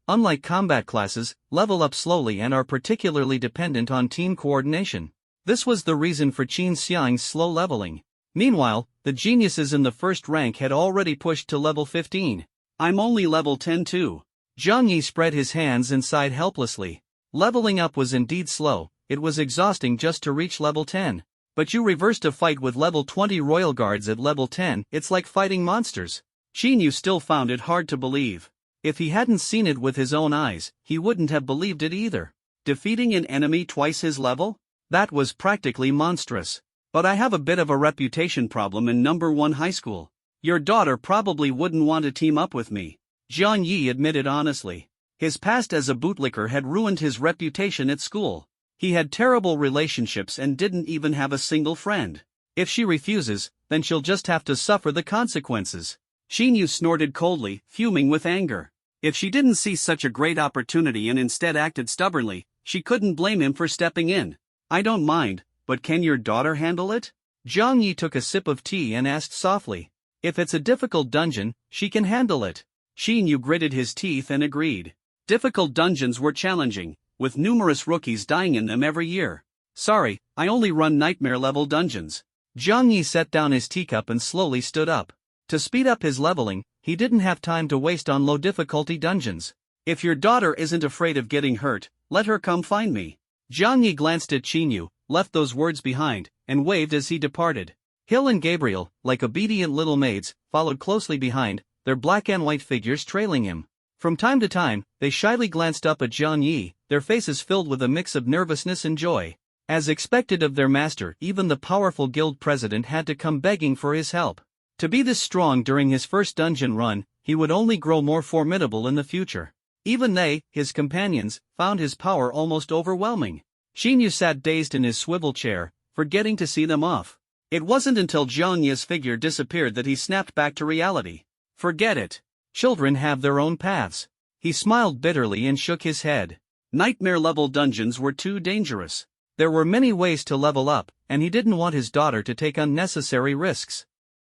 unlike combat classes, level up slowly and are particularly dependent on team coordination. This was the reason for Qin Xiang's slow leveling. Meanwhile, the geniuses in the first rank had already pushed to level 15. I'm only level 10 too. Jiang Yi spread his hands and sighed helplessly. Leveling up was indeed slow, it was exhausting just to reach level 10. But you reversed a fight with level 20 royal guards at level 10, it's like fighting monsters. Xinyu still found it hard to believe. If he hadn't seen it with his own eyes, he wouldn't have believed it either. Defeating an enemy twice his level? That was practically monstrous. But I have a bit of a reputation problem in No. 1 High School. Your daughter probably wouldn't want to team up with me. Jiang Yi admitted honestly. His past as a bootlicker had ruined his reputation at school. He had terrible relationships and didn't even have a single friend. If she refuses, then she'll just have to suffer the consequences. Xinyu snorted coldly, fuming with anger. If she didn't see such a great opportunity and instead acted stubbornly, she couldn't blame him for stepping in. I don't mind, but can your daughter handle it? Jiang Yi took a sip of tea and asked softly. If it's a difficult dungeon, she can handle it. Xinyu gritted his teeth and agreed. Difficult dungeons were challenging, with numerous rookies dying in them every year. Sorry, I only run nightmare-level dungeons. Jiang Yi set down his teacup and slowly stood up. To speed up his leveling, he didn't have time to waste on low-difficulty dungeons. If your daughter isn't afraid of getting hurt, let her come find me. Jiang Yi glanced at Xinyu, left those words behind, and waved as he departed. Hill and Gabriel, like obedient little maids, followed closely behind, their black and white figures trailing him. From time to time, they shyly glanced up at Jiang Yi, their faces filled with a mix of nervousness and joy. As expected of their master, even the powerful guild president had to come begging for his help. To be this strong during his first dungeon run, he would only grow more formidable in the future. Even they, his companions, found his power almost overwhelming. Xinyu sat dazed in his swivel chair, forgetting to see them off. It wasn't until Jiang Yi's figure disappeared that he snapped back to reality. Forget it. Children have their own paths. He smiled bitterly and shook his head. Nightmare-level dungeons were too dangerous. There were many ways to level up, and he didn't want his daughter to take unnecessary risks.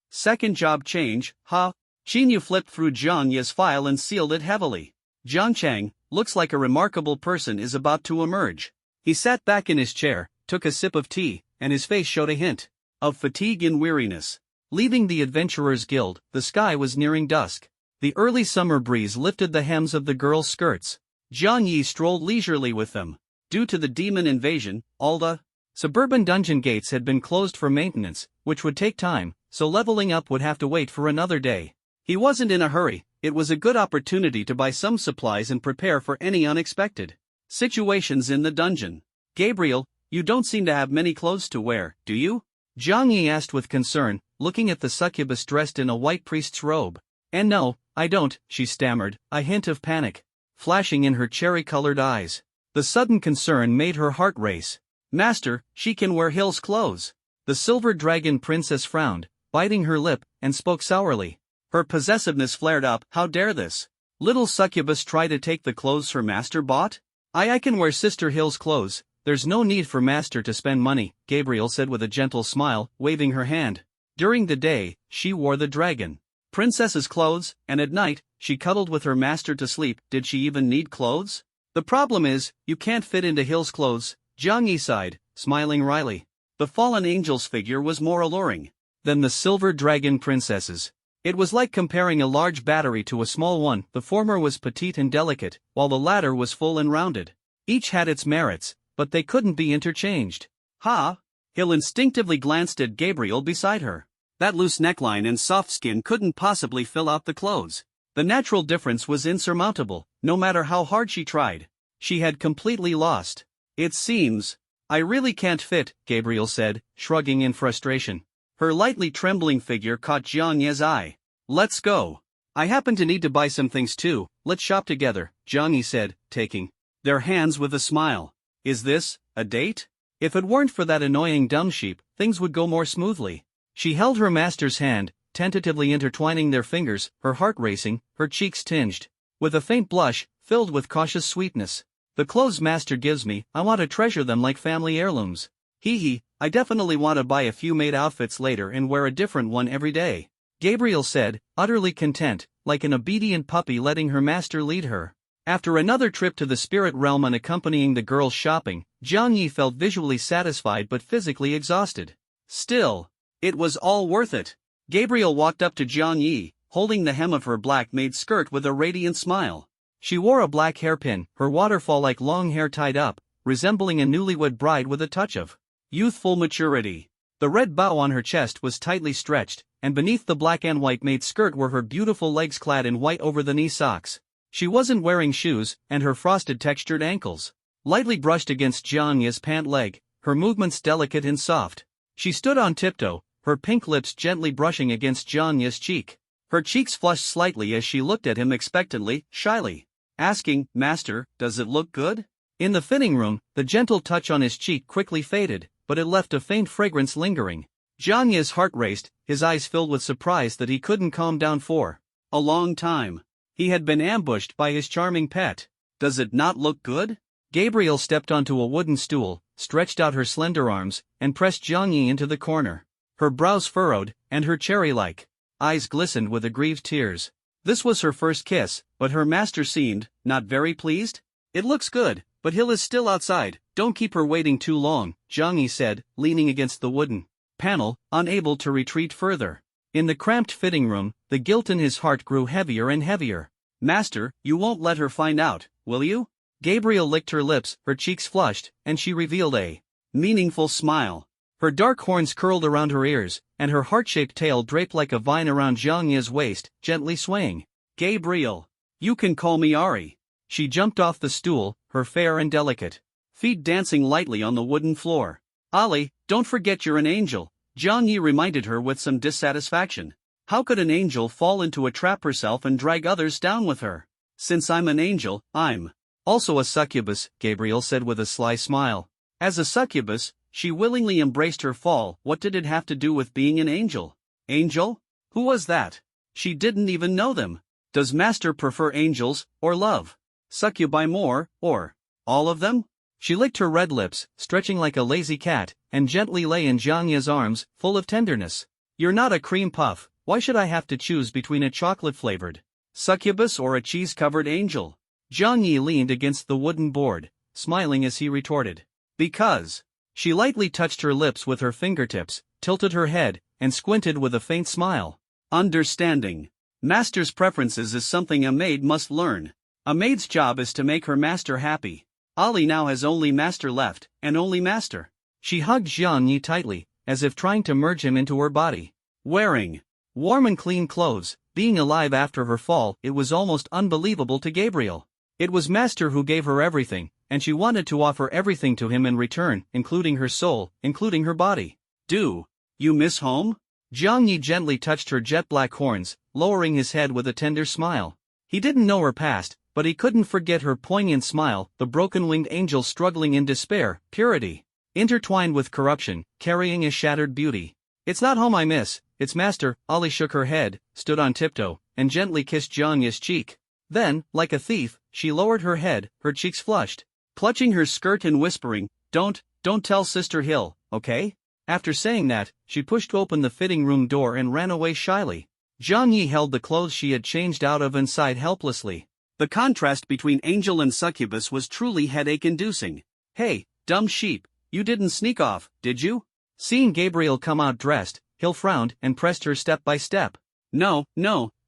Second job change, huh? Xinyu flipped through Jiang Yi's file and sealed it heavily. Jiangchang, looks like a remarkable person is about to emerge. He sat back in his chair, took a sip of tea, and his face showed a hint of fatigue and weariness. Leaving the Adventurers Guild, the sky was nearing dusk. The early summer breeze lifted the hems of the girls' skirts. Jiang Yi strolled leisurely with them. Due to the demon invasion, all the suburban dungeon gates had been closed for maintenance, which would take time, so leveling up would have to wait for another day. He wasn't in a hurry. It was a good opportunity to buy some supplies and prepare for any unexpected situations in the dungeon. Gabriel, you don't seem to have many clothes to wear, do you? Jiang Yi asked with concern, looking at the succubus dressed in a white priest's robe. And no, I don't, she stammered, a hint of panic flashing in her cherry-colored eyes. The sudden concern made her heart race. Master, she can wear Hill's clothes. The silver dragon princess frowned, biting her lip, and spoke sourly. Her possessiveness flared up. How dare this little succubus try to take the clothes her master bought? I can wear Sister Hill's clothes, there's no need for master to spend money, Gabriel said with a gentle smile, waving her hand. During the day, she wore the dragon princess's clothes, and at night, she cuddled with her master to sleep. Did she even need clothes? The problem is, you can't fit into Hill's clothes, Jiang Yi sighed, smiling wryly. The fallen angel's figure was more alluring than the silver dragon princess's. It was like comparing a large battery to a small one. The former was petite and delicate, while the latter was full and rounded. Each had its merits, but they couldn't be interchanged. Ha! Hill instinctively glanced at Gabriel beside her. That loose neckline and soft skin couldn't possibly fill out the clothes. The natural difference was insurmountable, no matter how hard she tried. She had completely lost. It seems I really can't fit, Gabriel said, shrugging in frustration. Her lightly trembling figure caught Jiang Yi's eye. Let's go. I happen to need to buy some things too, let's shop together, Jiang Yi said, taking their hands with a smile. Is this a date? If it weren't for that annoying dumb sheep, things would go more smoothly. She held her master's hand, tentatively intertwining their fingers, her heart racing, her cheeks tinged with a faint blush, filled with cautious sweetness. The clothes master gives me, I want to treasure them like family heirlooms. Hee, I definitely want to buy a few maid outfits later and wear a different one every day, Gabriel said, utterly content, like an obedient puppy letting her master lead her. After another trip to the spirit realm and accompanying the girls shopping, Jiang Yi felt visually satisfied but physically exhausted. Still, it was all worth it. Gabriel walked up to Jiang Yi, holding the hem of her black maid skirt with a radiant smile. She wore a black hairpin, her waterfall-like long hair tied up, resembling a newlywed bride with a touch of youthful maturity. The red bow on her chest was tightly stretched, and beneath the black and white maid skirt were her beautiful legs clad in white over-the-knee socks. She wasn't wearing shoes, and her frosted textured ankles lightly brushed against Jiang Yi's pant leg, her movements delicate and soft. She stood on tiptoe, her pink lips gently brushing against Jiang Yi's cheek. Her cheeks flushed slightly as she looked at him expectantly, shyly asking, Master, does it look good? In the fitting room, the gentle touch on his cheek quickly faded, but it left a faint fragrance lingering. Jiang Yi's heart raced, his eyes filled with surprise that he couldn't calm down for a long time. He had been ambushed by his charming pet. Does it not look good? Gabriel stepped onto a wooden stool, stretched out her slender arms, and pressed Jiang Yi into the corner. Her brows furrowed, and her cherry-like eyes glistened with aggrieved tears. This was her first kiss, but her master seemed not very pleased. It looks good, but Hill is still outside, don't keep her waiting too long, Jiang Yi said, leaning against the wooden panel, unable to retreat further. In the cramped fitting room, the guilt in his heart grew heavier and heavier. Master, you won't let her find out, will you? Gabriel licked her lips, her cheeks flushed, and she revealed a meaningful smile. Her dark horns curled around her ears, and her heart-shaped tail draped like a vine around Jiang Yi's waist, gently swaying. Gabriel, You can call me Ari. She jumped off the stool, her fair and delicate feet dancing lightly on the wooden floor. Ali, don't forget you're an angel, Jiang Yi reminded her with some dissatisfaction. How could an angel fall into a trap herself and drag others down with her? Since I'm an angel, I'm also a succubus, Gabriel said with a sly smile. As a succubus, she willingly embraced her fall. What did it have to do with being an angel? Angel? Who was that? She didn't even know them. Does Master prefer angels, or love? Succubi more, or all of them? She licked her red lips, stretching like a lazy cat, and gently lay in Jiang Yi's arms, full of tenderness. You're not a cream puff, why should I have to choose between a chocolate-flavored succubus or a cheese-covered angel? Jiang Yi leaned against the wooden board, smiling as he retorted. Because. She lightly touched her lips with her fingertips, tilted her head, and squinted with a faint smile. Understanding. Master's preferences is something a maid must learn. A maid's job is to make her master happy. Ali now has only Master left, and only Master. She hugged Jiang Yi tightly, as if trying to merge him into her body. Wearing warm and clean clothes, being alive after her fall, it was almost unbelievable to Gabriel. It was Master who gave her everything, and she wanted to offer everything to him in return, including her soul, including her body. Do you miss home? Jiang Yi gently touched her jet-black horns, lowering his head with a tender smile. He didn't know her past, but he couldn't forget her poignant smile, the broken-winged angel struggling in despair, purity, intertwined with corruption, carrying a shattered beauty. It's not home I miss, it's Master. Ali shook her head, stood on tiptoe, and gently kissed Jiang Yi's cheek. Then, like a thief, she lowered her head, her cheeks flushed, clutching her skirt and whispering, Don't tell Sister Hill, okay? After saying that, she pushed open the fitting room door and ran away shyly. Jiang Yi held the clothes she had changed out of and sighed helplessly. The contrast between angel and succubus was truly headache-inducing. Hey, dumb sheep, you didn't sneak off, did you? Seeing Gabriel come out dressed, Hill frowned and pressed her step by step. No,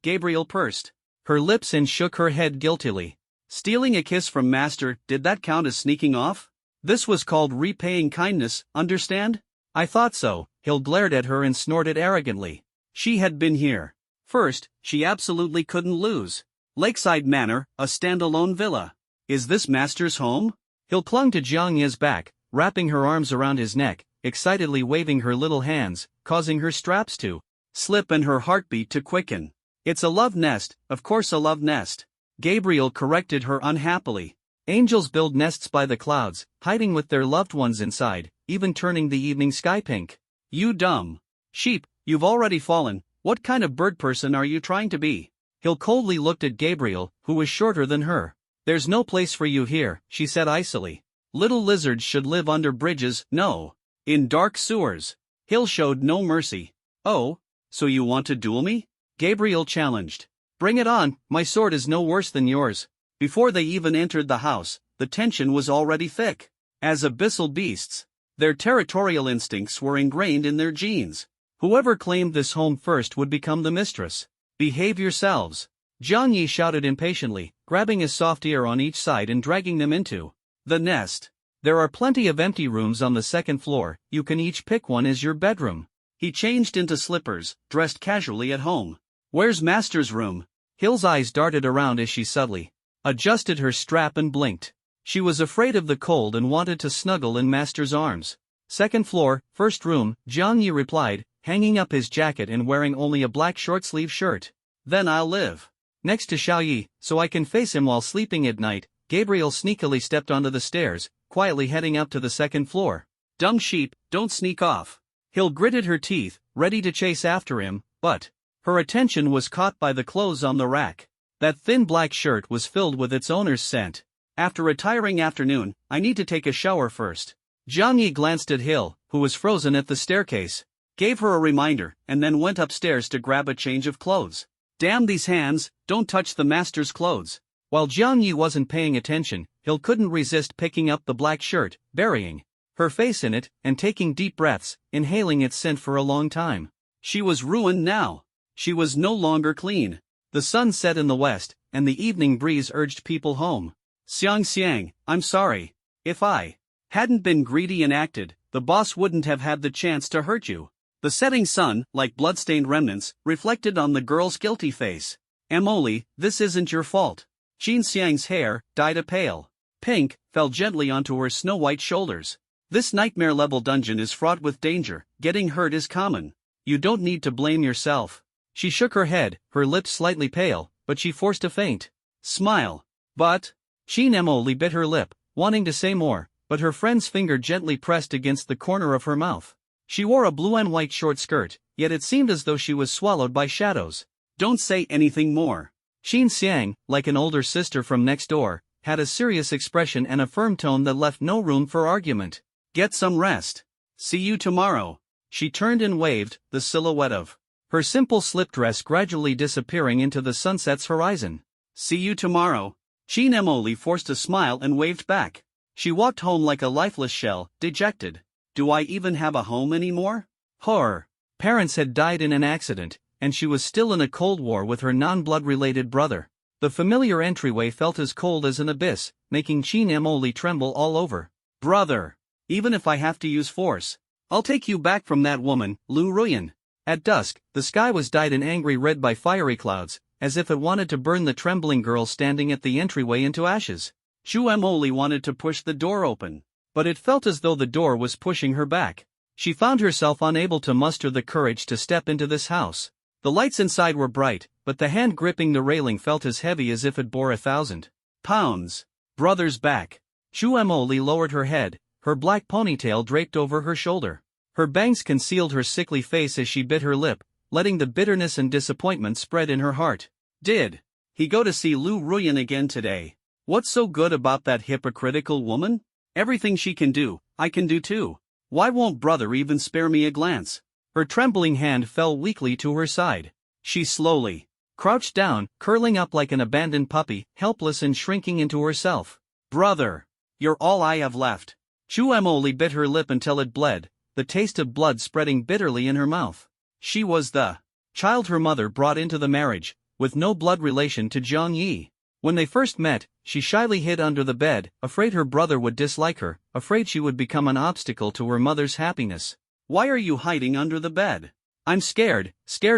Gabriel pursed her lips and shook her head guiltily. Stealing a kiss from Master, did that count as sneaking off? This was called repaying kindness, understand? I thought so, Hill glared at her and snorted arrogantly. She had been here first, she absolutely couldn't lose. Lakeside Manor, a standalone villa. Is this Master's home? Hill clung to Jiang Yi's back, wrapping her arms around his neck, excitedly waving her little hands, causing her straps to slip and her heartbeat to quicken. It's a love nest, of course a love nest. Gabriel corrected her unhappily. Angels build nests by the clouds, hiding with their loved ones inside, even turning the evening sky pink. You dumb sheep, you've already fallen. What kind of bird person are you trying to be? Hill coldly looked at Gabriel, who was shorter than her. There's no place for you here, she said icily. Little lizards should live under bridges, no. In dark sewers. Hill showed no mercy. Oh, so you want to duel me? Gabriel challenged. Bring it on, my sword is no worse than yours. Before they even entered the house, the tension was already thick. As abyssal beasts, their territorial instincts were ingrained in their genes. Whoever claimed this home first would become the mistress. Behave yourselves. Jiang Yi shouted impatiently, grabbing his soft ear on each side and dragging them into the nest. There are plenty of empty rooms on the second floor, you can each pick one as your bedroom. He changed into slippers, dressed casually at home. Where's Master's room? Hill's eyes darted around as she subtly adjusted her strap and blinked. She was afraid of the cold and wanted to snuggle in Master's arms. Second floor, first room, Jiang Yi replied, hanging up his jacket and wearing only a black short-sleeve shirt. Then I'll live next to Xiao Yi, so I can face him while sleeping at night. Gabriel sneakily stepped onto the stairs, quietly heading up to the second floor. Dumb sheep, don't sneak off. Hill gritted her teeth, ready to chase after him, but her attention was caught by the clothes on the rack. That thin black shirt was filled with its owner's scent. After a tiring afternoon, I need to take a shower first. Jiang Yi glanced at Hill, who was frozen at the staircase, gave her a reminder, and then went upstairs to grab a change of clothes. Damn these hands, don't touch the Master's clothes. While Jiang Yi wasn't paying attention, Hill couldn't resist picking up the black shirt, burying her face in it, and taking deep breaths, inhaling its scent for a long time. She was ruined now. She was no longer clean. The sun set in the west, and the evening breeze urged people home. Xiang, I'm sorry. If I hadn't been greedy and acted, the boss wouldn't have had the chance to hurt you. The setting sun, like bloodstained remnants, reflected on the girl's guilty face. Emily, this isn't your fault. Qin Xiang's hair, dyed a pale pink, fell gently onto her snow-white shoulders. This nightmare-level dungeon is fraught with danger, getting hurt is common. You don't need to blame yourself. She shook her head, her lips slightly pale, but she forced a faint smile. But, Qin Emily bit her lip, wanting to say more, but her friend's finger gently pressed against the corner of her mouth. She wore a blue and white short skirt, yet it seemed as though she was swallowed by shadows. Don't say anything more. Qin Xiang, like an older sister from next door, had a serious expression and a firm tone that left no room for argument. Get some rest. See you tomorrow. She turned and waved, the silhouette of her simple slip dress gradually disappearing into the sunset's horizon. See you tomorrow. Qin Emily forced a smile and waved back. She walked home like a lifeless shell, dejected. Do I even have a home anymore? Her parents had died in an accident, and she was still in a cold war with her non-blood-related brother. The familiar entryway felt as cold as an abyss, making Qin Emily tremble all over. Brother! Even if I have to use force, I'll take you back from that woman, Lu Ruyan. At dusk, the sky was dyed an angry red by fiery clouds, as if it wanted to burn the trembling girl standing at the entryway into ashes. Xu Emily wanted to push the door open, but it felt as though the door was pushing her back. She found herself unable to muster the courage to step into this house. The lights inside were bright, but the hand gripping the railing felt as heavy as if it bore 1,000 pounds. Brother's back. Xu Emily lowered her head, her black ponytail draped over her shoulder. Her bangs concealed her sickly face as she bit her lip, letting the bitterness and disappointment spread in her heart. Did he go to see Lu Ruyan again today? What's so good about that hypocritical woman? Everything she can do, I can do too. Why won't brother even spare me a glance? Her trembling hand fell weakly to her side. She slowly crouched down, curling up like an abandoned puppy, helpless and shrinking into herself. Brother! You're all I have left. Xu Emily bit her lip until it bled, the taste of blood spreading bitterly in her mouth. She was the child her mother brought into the marriage, with no blood relation to Zhang Yi. When they first met, she shyly hid under the bed, afraid her brother would dislike her, afraid she would become an obstacle to her mother's happiness. Why are you hiding under the bed? I'm scared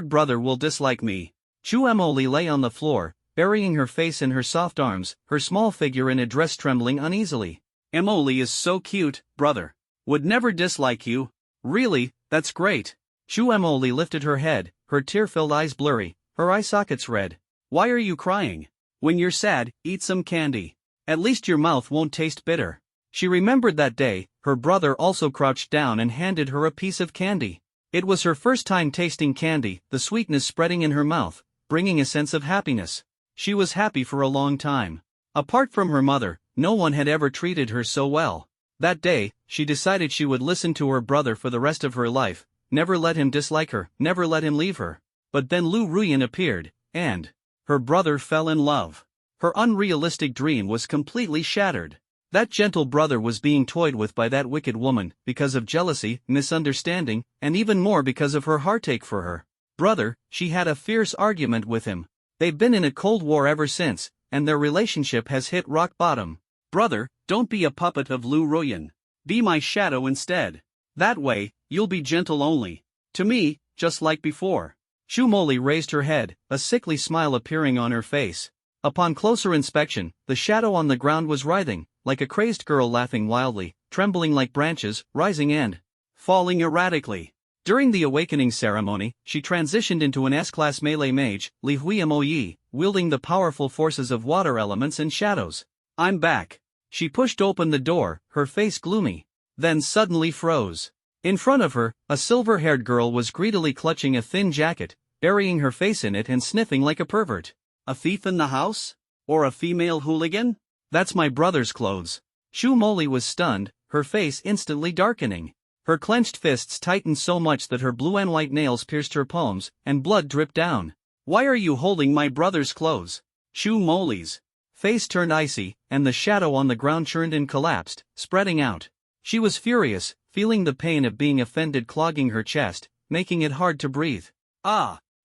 brother will dislike me. Xu Emily lay on the floor, burying her face in her soft arms, her small figure in a dress trembling uneasily. Emily is so cute, brother. Would never dislike you. Really, that's great. Xu Emily lifted her head, her tear-filled eyes blurry, her eye sockets red. Why are you crying? When you're sad, eat some candy. At least your mouth won't taste bitter. She remembered that day, her brother also crouched down and handed her a piece of candy. It was her first time tasting candy, the sweetness spreading in her mouth, bringing a sense of happiness. She was happy for a long time. Apart from her mother, no one had ever treated her so well. That day, she decided she would listen to her brother for the rest of her life, never let him dislike her, never let him leave her. But then Lu Ruyan appeared, and her brother fell in love. Her unrealistic dream was completely shattered. That gentle brother was being toyed with by that wicked woman, because of jealousy, misunderstanding, and even more because of her heartache for her brother. She had a fierce argument with him. They've been in a cold war ever since, and their relationship has hit rock bottom. Brother, don't be a puppet of Lu Ruyan. Be my shadow instead. That way, you'll be gentle only to me, just like before. Xu Emily raised her head, a sickly smile appearing on her face. Upon closer inspection, the shadow on the ground was writhing, like a crazed girl laughing wildly, trembling like branches, rising and falling erratically. During the awakening ceremony, she transitioned into an S-class melee mage, Li Hui Mo, wielding the powerful forces of water elements and shadows. I'm back. She pushed open the door, her face gloomy, then suddenly froze. In front of her, a silver-haired girl was greedily clutching a thin jacket, burying her face in it and sniffing like a pervert. A thief in the house? Or a female hooligan? That's my brother's clothes. Xu Emily was stunned, her face instantly darkening. Her clenched fists tightened so much that her blue and white nails pierced her palms, and blood dripped down. Why are you holding my brother's clothes? Xu Emily's face turned icy, and the shadow on the ground churned and collapsed, spreading out. She was furious, feeling the pain of being offended clogging her chest, making it hard to breathe.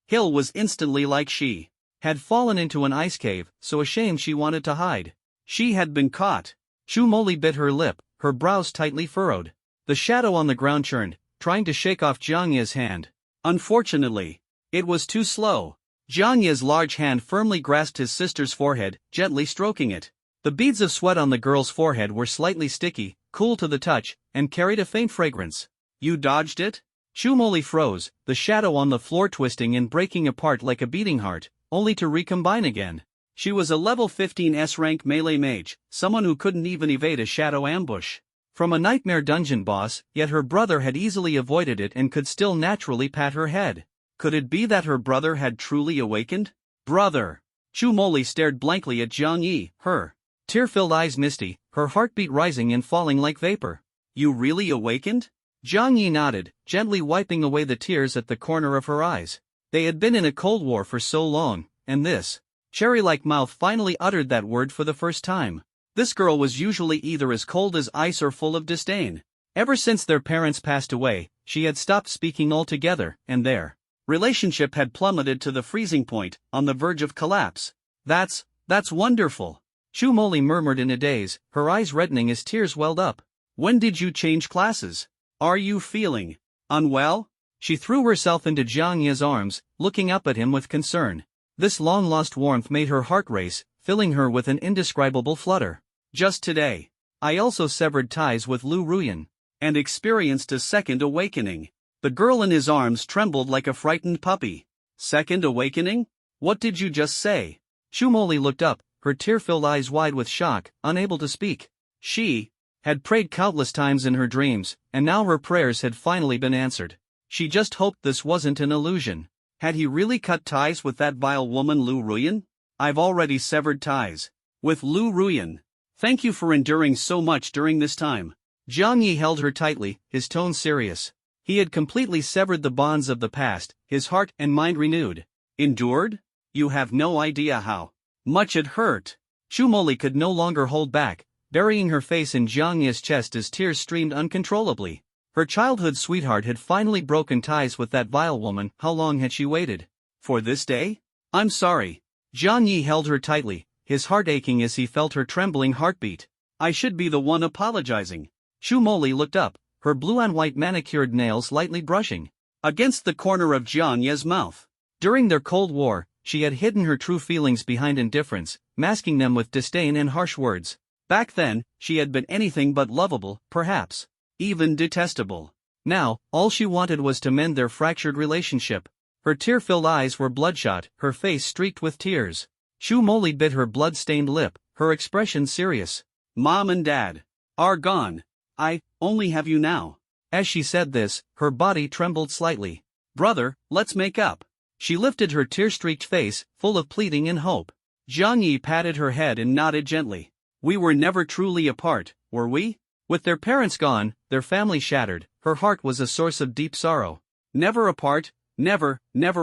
Hill was instantly like she had fallen into an ice cave, so ashamed she wanted to hide. She had been caught. Xu Emily bit her lip, her brows tightly furrowed. The shadow on the ground churned, trying to shake off Jiang Ye's hand. Unfortunately, it was too slow. Jiang Ye's large hand firmly grasped his sister's forehead, gently stroking it. The beads of sweat on the girl's forehead were slightly sticky, cool to the touch, and carried a faint fragrance. You dodged it? Chumoli froze, the shadow on the floor twisting and breaking apart like a beating heart, only to recombine again. She was a level 15 S-rank melee mage, someone who couldn't even evade a shadow ambush from a nightmare dungeon boss, yet her brother had easily avoided it and could still naturally pat her head. Could it be that her brother had truly awakened? Brother! Chumoli stared blankly at Jiang Yi, her tear-filled eyes misty, her heartbeat rising and falling like vapor. You really awakened? Jiang Yi nodded, gently wiping away the tears at the corner of her eyes. They had been in a cold war for so long, and this cherry-like mouth finally uttered that word for the first time. This girl was usually either as cold as ice or full of disdain. Ever since their parents passed away, she had stopped speaking altogether, and their relationship had plummeted to the freezing point, on the verge of collapse. That's wonderful. Chumoli murmured in a daze, her eyes reddening as tears welled up. When did you change classes? Are you feeling unwell? She threw herself into Jiang Ye's arms, looking up at him with concern. This long-lost warmth made her heart race, filling her with an indescribable flutter. Just today, I also severed ties with Lu Ruyan, and experienced a second awakening. The girl in his arms trembled like a frightened puppy. Second awakening? What did you just say? Chumoli looked up, her tear-filled eyes wide with shock, unable to speak. She had prayed countless times in her dreams, and now her prayers had finally been answered. She just hoped this wasn't an illusion. Had he really cut ties with that vile woman Lu Ruyan? I've already severed ties with Lu Ruyan. Thank you for enduring so much during this time. Jiang Yi held her tightly, his tone serious. He had completely severed the bonds of the past, his heart and mind renewed. Endured? You have no idea how much it hurt. Chumoli could no longer hold back, burying her face in Jiang Yi's chest as tears streamed uncontrollably. Her childhood sweetheart had finally broken ties with that vile woman. How long had she waited for this day? I'm sorry. Jiang Yi held her tightly, his heart aching as he felt her trembling heartbeat. I should be the one apologizing. Chumoli looked up, her blue-and-white manicured nails lightly brushing against the corner of Jiang Ye's mouth. During their Cold War, she had hidden her true feelings behind indifference, masking them with disdain and harsh words. Back then, she had been anything but lovable, perhaps even detestable. Now, all she wanted was to mend their fractured relationship. Her tear-filled eyes were bloodshot, her face streaked with tears. Chumoli bit her blood-stained lip, her expression serious. Mom and Dad are gone. I only have you now. As she said this, her body trembled slightly. Brother, let's make up. She lifted her tear-streaked face, full of pleading and hope. Jiang Yi patted her head and nodded gently. We were never truly apart, were we? With their parents gone, their family shattered, her heart was a source of deep sorrow. Never apart, never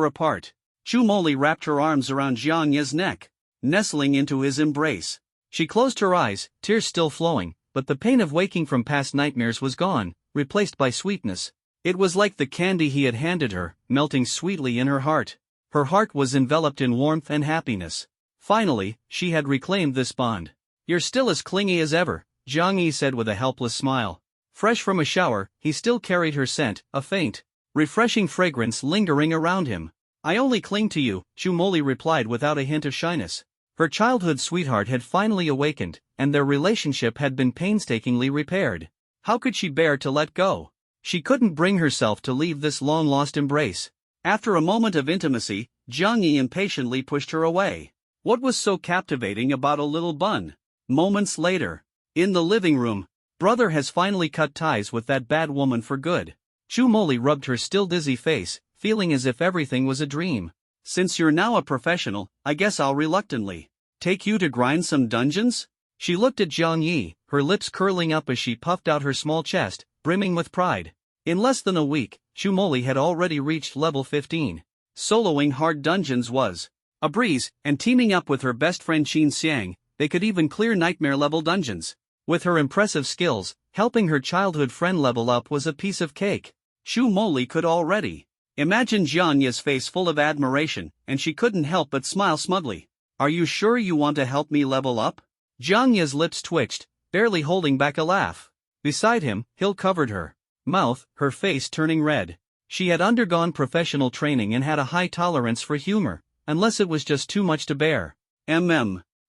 apart. Chumoli wrapped her arms around Jiang Ye's neck, nestling into his embrace. She closed her eyes, tears still flowing, but the pain of waking from past nightmares was gone, replaced by sweetness. It was like the candy he had handed her, melting sweetly in her heart. Her heart was enveloped in warmth and happiness. Finally, she had reclaimed this bond. You're still as clingy as ever, Jiang Yi said with a helpless smile. Fresh from a shower, he still carried her scent, a faint, refreshing fragrance lingering around him. I only cling to you, Chumoli replied without a hint of shyness. Her childhood sweetheart had finally awakened, and their relationship had been painstakingly repaired. How could she bear to let go? She couldn't bring herself to leave this long-lost embrace. After a moment of intimacy, Jiang Yi impatiently pushed her away. What was so captivating about a little bun? Moments later, in the living room, brother has finally cut ties with that bad woman for good. Chumoli rubbed her still dizzy face, feeling as if everything was a dream. Since you're now a professional, I guess I'll reluctantly take you to grind some dungeons? She looked at Jiang Yi, her lips curling up as she puffed out her small chest, brimming with pride. In less than a week, Chumoli had already reached level 15. Soloing hard dungeons was a breeze, and teaming up with her best friend Qin Xiang, they could even clear nightmare-level dungeons. With her impressive skills, helping her childhood friend level up was a piece of cake. Chumoli could already imagine Jiang Yi's face full of admiration, and she couldn't help but smile smugly. Are you sure you want to help me level up? Jiang Yi's lips twitched, barely holding back a laugh. Beside him, Hill covered her mouth, her face turning red. She had undergone professional training and had a high tolerance for humor. unless it was just too much to bear.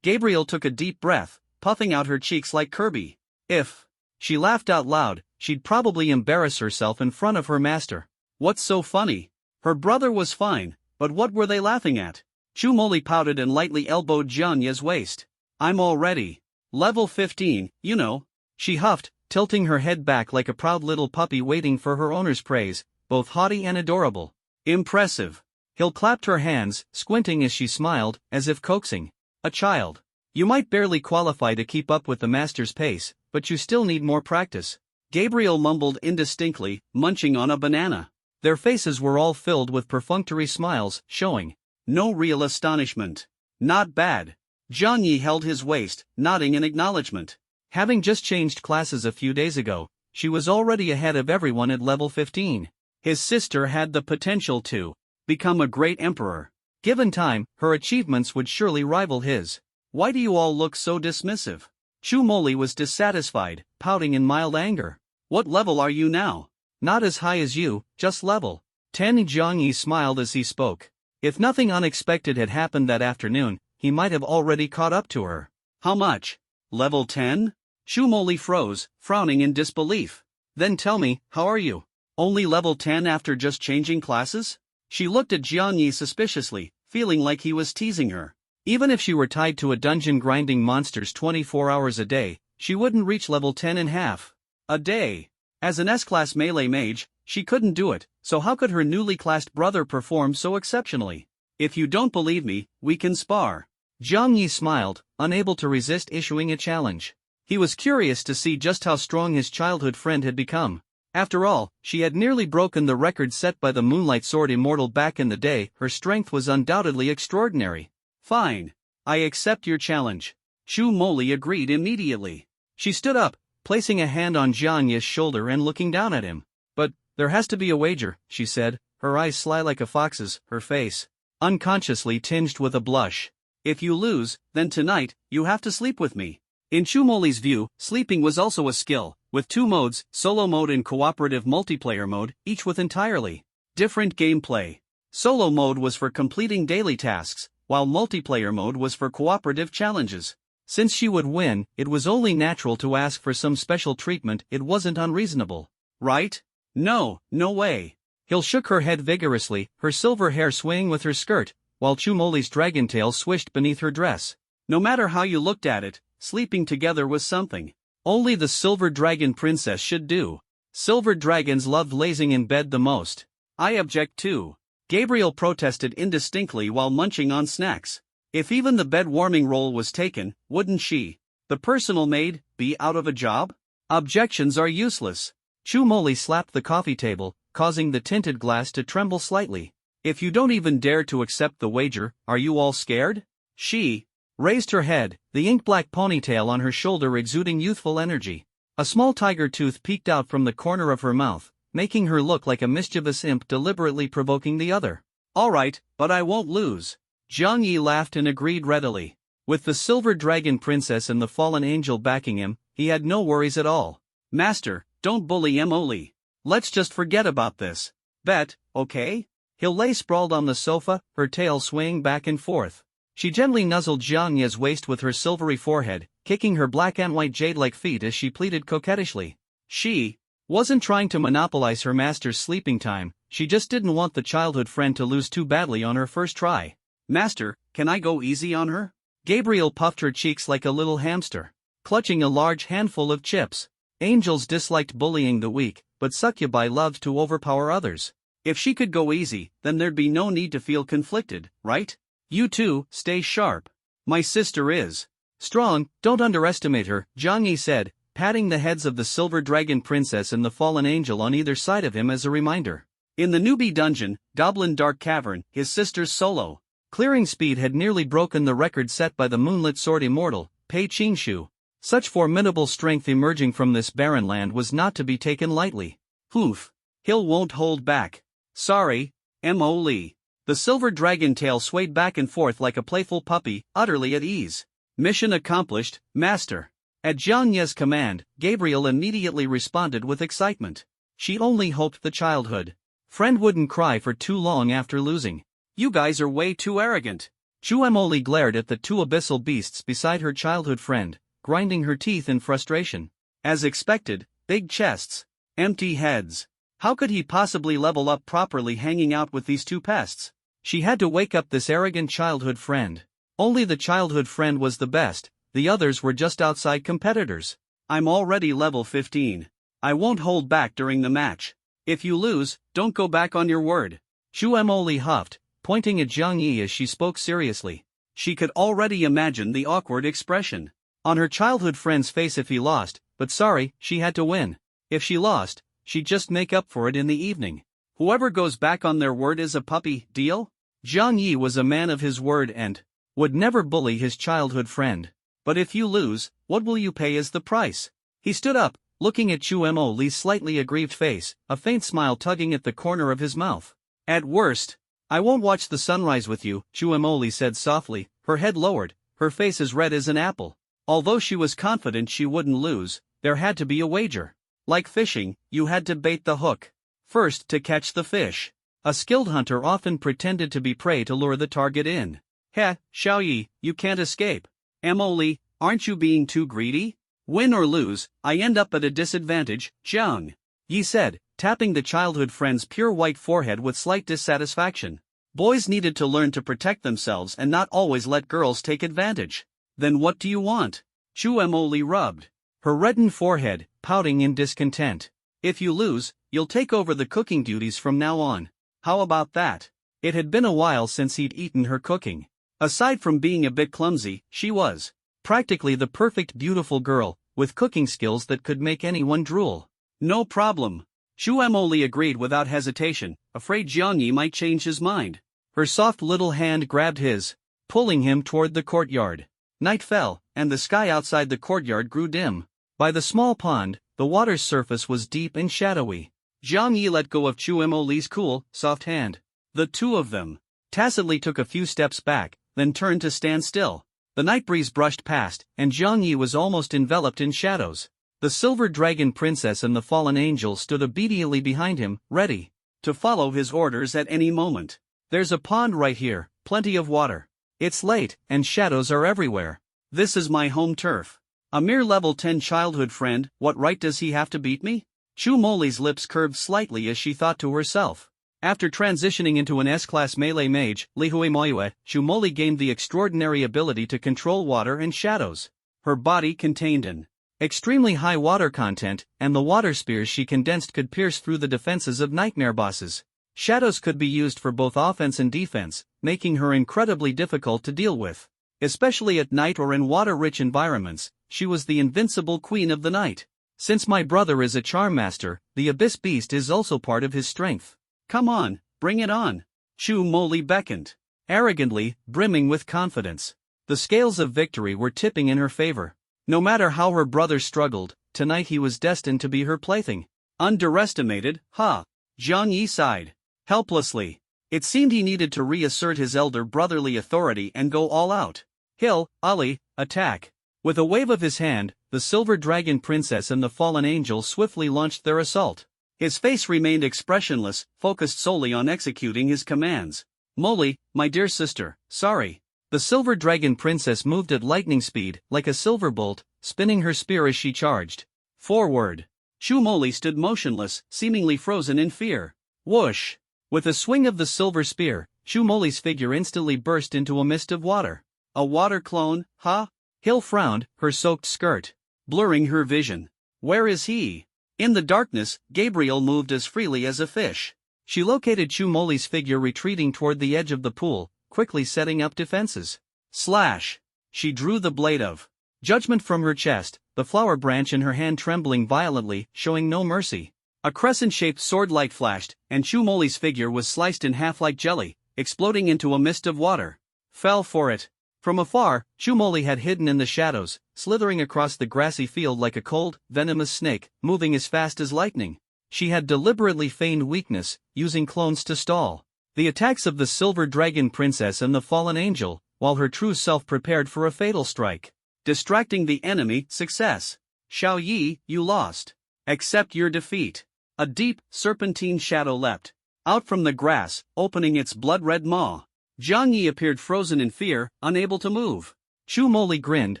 Gabriel took a deep breath, puffing out her cheeks like Kirby. If she laughed out loud, she'd probably embarrass herself in front of her master. What's so funny? Her brother was fine, but what were they laughing at? Chumoli pouted and lightly elbowed Jianya's waist. I'm already level 15, you know. She huffed, tilting her head back like a proud little puppy waiting for her owner's praise, both haughty and adorable. Impressive. Hill clapped her hands, squinting as she smiled, as if coaxing. A child. You might barely qualify to keep up with the master's pace, but you still need more practice. Gabriel mumbled indistinctly, munching on a banana. Their faces were all filled with perfunctory smiles, showing no real astonishment. Not bad. Jianyi held his waist, nodding in acknowledgement. Having just changed classes a few days ago, she was already ahead of everyone at level 15. His sister had the potential to become a great emperor. Given time, her achievements would surely rival his. Why do you all look so dismissive? Chumoli was dissatisfied, pouting in mild anger. What level are you now? Not as high as you, just level 10. Jiangyi smiled as he spoke. If nothing unexpected had happened that afternoon, he might have already caught up to her. How much? Level 10? Chumoli froze, frowning in disbelief. Then tell me, how are you? Only level 10 after just changing classes? She looked at Jianyi suspiciously, feeling like he was teasing her. Even if she were tied to a dungeon grinding monsters 24 hours a day, she wouldn't reach level 10 in half a day. As an S-class melee mage, she couldn't do it, so how could her newly classed brother perform so exceptionally? If you don't believe me, we can spar. Jiangyi smiled, unable to resist issuing a challenge. He was curious to see just how strong his childhood friend had become. After all, she had nearly broken the record set by the Moonlight Sword Immortal back in the day. Her strength was undoubtedly extraordinary. Fine. I accept your challenge. Chumoli agreed immediately. She stood up, placing a hand on Jianya's shoulder and looking down at him. But there has to be a wager, she said, her eyes sly like a fox's, her face unconsciously tinged with a blush. If you lose, then tonight, you have to sleep with me. In Chumoli's view, sleeping was also a skill, with two modes, solo mode and cooperative multiplayer mode, each with entirely different gameplay. Solo mode was for completing daily tasks, while multiplayer mode was for cooperative challenges. Since she would win, it was only natural to ask for some special treatment. It wasn't unreasonable. Right? No, no way. Hill shook her head vigorously, her silver hair swaying with her skirt, while Chumoli's dragon tail swished beneath her dress. No matter how you looked at it, sleeping together was something only the silver dragon princess should do. Silver dragons loved lazing in bed the most. I object too. Gabriel protested indistinctly while munching on snacks. If even the bed-warming role was taken, wouldn't she, the personal maid, be out of a job? Objections are useless. Chumoli slapped the coffee table, causing the tinted glass to tremble slightly. If you don't even dare to accept the wager, are you all scared? She raised her head, the ink-black ponytail on her shoulder exuding youthful energy. A small tiger tooth peeked out from the corner of her mouth, making her look like a mischievous imp deliberately provoking the other. All right, but I won't lose. Jiangyi laughed and agreed readily. With the silver dragon princess and the fallen angel backing him, he had no worries at all. Master, don't bully Emoli. Let's just forget about this. Bet, okay? Hill lay sprawled on the sofa, her tail swaying back and forth. She gently nuzzled Jiangya's waist with her silvery forehead, kicking her black and white jade-like feet as she pleaded coquettishly. She wasn't trying to monopolize her master's sleeping time, she just didn't want the childhood friend to lose too badly on her first try. Master, can I go easy on her? Gabriel puffed her cheeks like a little hamster, clutching a large handful of chips. Angels disliked bullying the weak, but succubi loved to overpower others. If she could go easy, then there'd be no need to feel conflicted, right? You two, stay sharp. My sister is strong, don't underestimate her, Jiangyi said, patting the heads of the silver dragon princess and the fallen angel on either side of him as a reminder. In the newbie dungeon, Goblin Dark Cavern, his sister's solo clearing speed had nearly broken the record set by the Moonlit Sword Immortal, Pei Qingshu. Such formidable strength emerging from this barren land was not to be taken lightly. Hoof. Hill won't hold back. Sorry, Emoli. The silver dragon tail swayed back and forth like a playful puppy, utterly at ease. Mission accomplished, master. At Jiangya's command, Gabriel immediately responded with excitement. She only hoped the childhood friend wouldn't cry for too long after losing. You guys are way too arrogant. Chu Emoli glared at the two abyssal beasts beside her childhood friend, grinding her teeth in frustration. As expected, big chests, empty heads. How could he possibly level up properly hanging out with these two pests? She had to wake up this arrogant childhood friend. Only the childhood friend was the best, the others were just outside competitors. I'm already level 15. I won't hold back during the match. If you lose, don't go back on your word. Chu Emoli huffed, pointing at Zhang Yi as she spoke seriously. She could already imagine the awkward expression on her childhood friend's face if he lost, but sorry, she had to win. If she lost, she'd just make up for it in the evening. Whoever goes back on their word is a puppy, deal? Zhang Yi was a man of his word and would never bully his childhood friend. But if you lose, what will you pay as the price? He stood up, looking at Chu Emoli's slightly aggrieved face, a faint smile tugging at the corner of his mouth. At worst, I won't watch the sunrise with you, Chu Emoli said softly, her head lowered, her face as red as an apple. Although she was confident she wouldn't lose, there had to be a wager. Like fishing, you had to bait the hook first to catch the fish. A skilled hunter often pretended to be prey to lure the target in. Heh, Xiaoyi, you can't escape. Emoli, aren't you being too greedy? Win or lose, I end up at a disadvantage, Zhang Yi said, tapping the childhood friend's pure white forehead with slight dissatisfaction. Boys needed to learn to protect themselves and not always let girls take advantage. Then what do you want? Chu Emoli rubbed her reddened forehead, pouting in discontent. If you lose, you'll take over the cooking duties from now on. How about that? It had been a while since he'd eaten her cooking. Aside from being a bit clumsy, she was practically the perfect beautiful girl, with cooking skills that could make anyone drool. No problem. Chu Emoli agreed without hesitation, afraid Zhang Yi might change his mind. Her soft little hand grabbed his, pulling him toward the courtyard. Night fell, and the sky outside the courtyard grew dim. By the small pond, the water's surface was deep and shadowy. Zhang Yi let go of Chu Emoli's cool, soft hand. The two of them tacitly took a few steps back, then turned to stand still. The night breeze brushed past, and Zhang Yi was almost enveloped in shadows. The silver dragon princess and the fallen angel stood obediently behind him, ready to follow his orders at any moment. There's a pond right here, plenty of water. It's late, and shadows are everywhere. This is my home turf. A mere level 10 childhood friend, what right does he have to beat me? Chu Moli's lips curved slightly as she thought to herself. After transitioning into an S-class melee mage, Lihui Moyue, Chu Moli gained the extraordinary ability to control water and shadows. Her body contained an extremely high water content, and the water spears she condensed could pierce through the defenses of nightmare bosses. Shadows could be used for both offense and defense, making her incredibly difficult to deal with. Especially at night or in water-rich environments, she was the invincible queen of the night. Since my brother is a charm master, the Abyss Beast is also part of his strength. Come on, bring it on. Chu Moli beckoned, arrogantly, brimming with confidence. The scales of victory were tipping in her favor. No matter how her brother struggled, tonight he was destined to be her plaything. Underestimated, huh? Zhang Yi sighed helplessly. It seemed he needed to reassert his elder brotherly authority and go all out. Hill, Ali, attack. With a wave of his hand, the silver dragon princess and the fallen angel swiftly launched their assault. His face remained expressionless, focused solely on executing his commands. Moli, my dear sister, sorry. The silver dragon princess moved at lightning speed, like a silver bolt, spinning her spear as she charged forward. Chu Moli stood motionless, seemingly frozen in fear. Whoosh! With a swing of the silver spear, Chu Moli's figure instantly burst into a mist of water. A water clone, huh? Hill frowned, her soaked skirt blurring her vision. Where is he? In the darkness, Gabriel moved as freely as a fish. She located Chu Moli's figure retreating toward the edge of the pool, quickly setting up defenses. Slash! She drew the blade of judgment from her chest, the flower branch in her hand trembling violently, showing no mercy. A crescent-shaped sword light flashed, and Chu Moli's figure was sliced in half like jelly, exploding into a mist of water. Fell for it. From afar, Chu Moli had hidden in the shadows, slithering across the grassy field like a cold, venomous snake, moving as fast as lightning. She had deliberately feigned weakness, using clones to stall the attacks of the silver dragon princess and the fallen angel, while her true self prepared for a fatal strike. Distracting the enemy, success. Xiaoyi, you lost. Accept your defeat. A deep, serpentine shadow leapt out from the grass, opening its blood-red maw. Jiang Yi appeared frozen in fear, unable to move. Chu Moli grinned,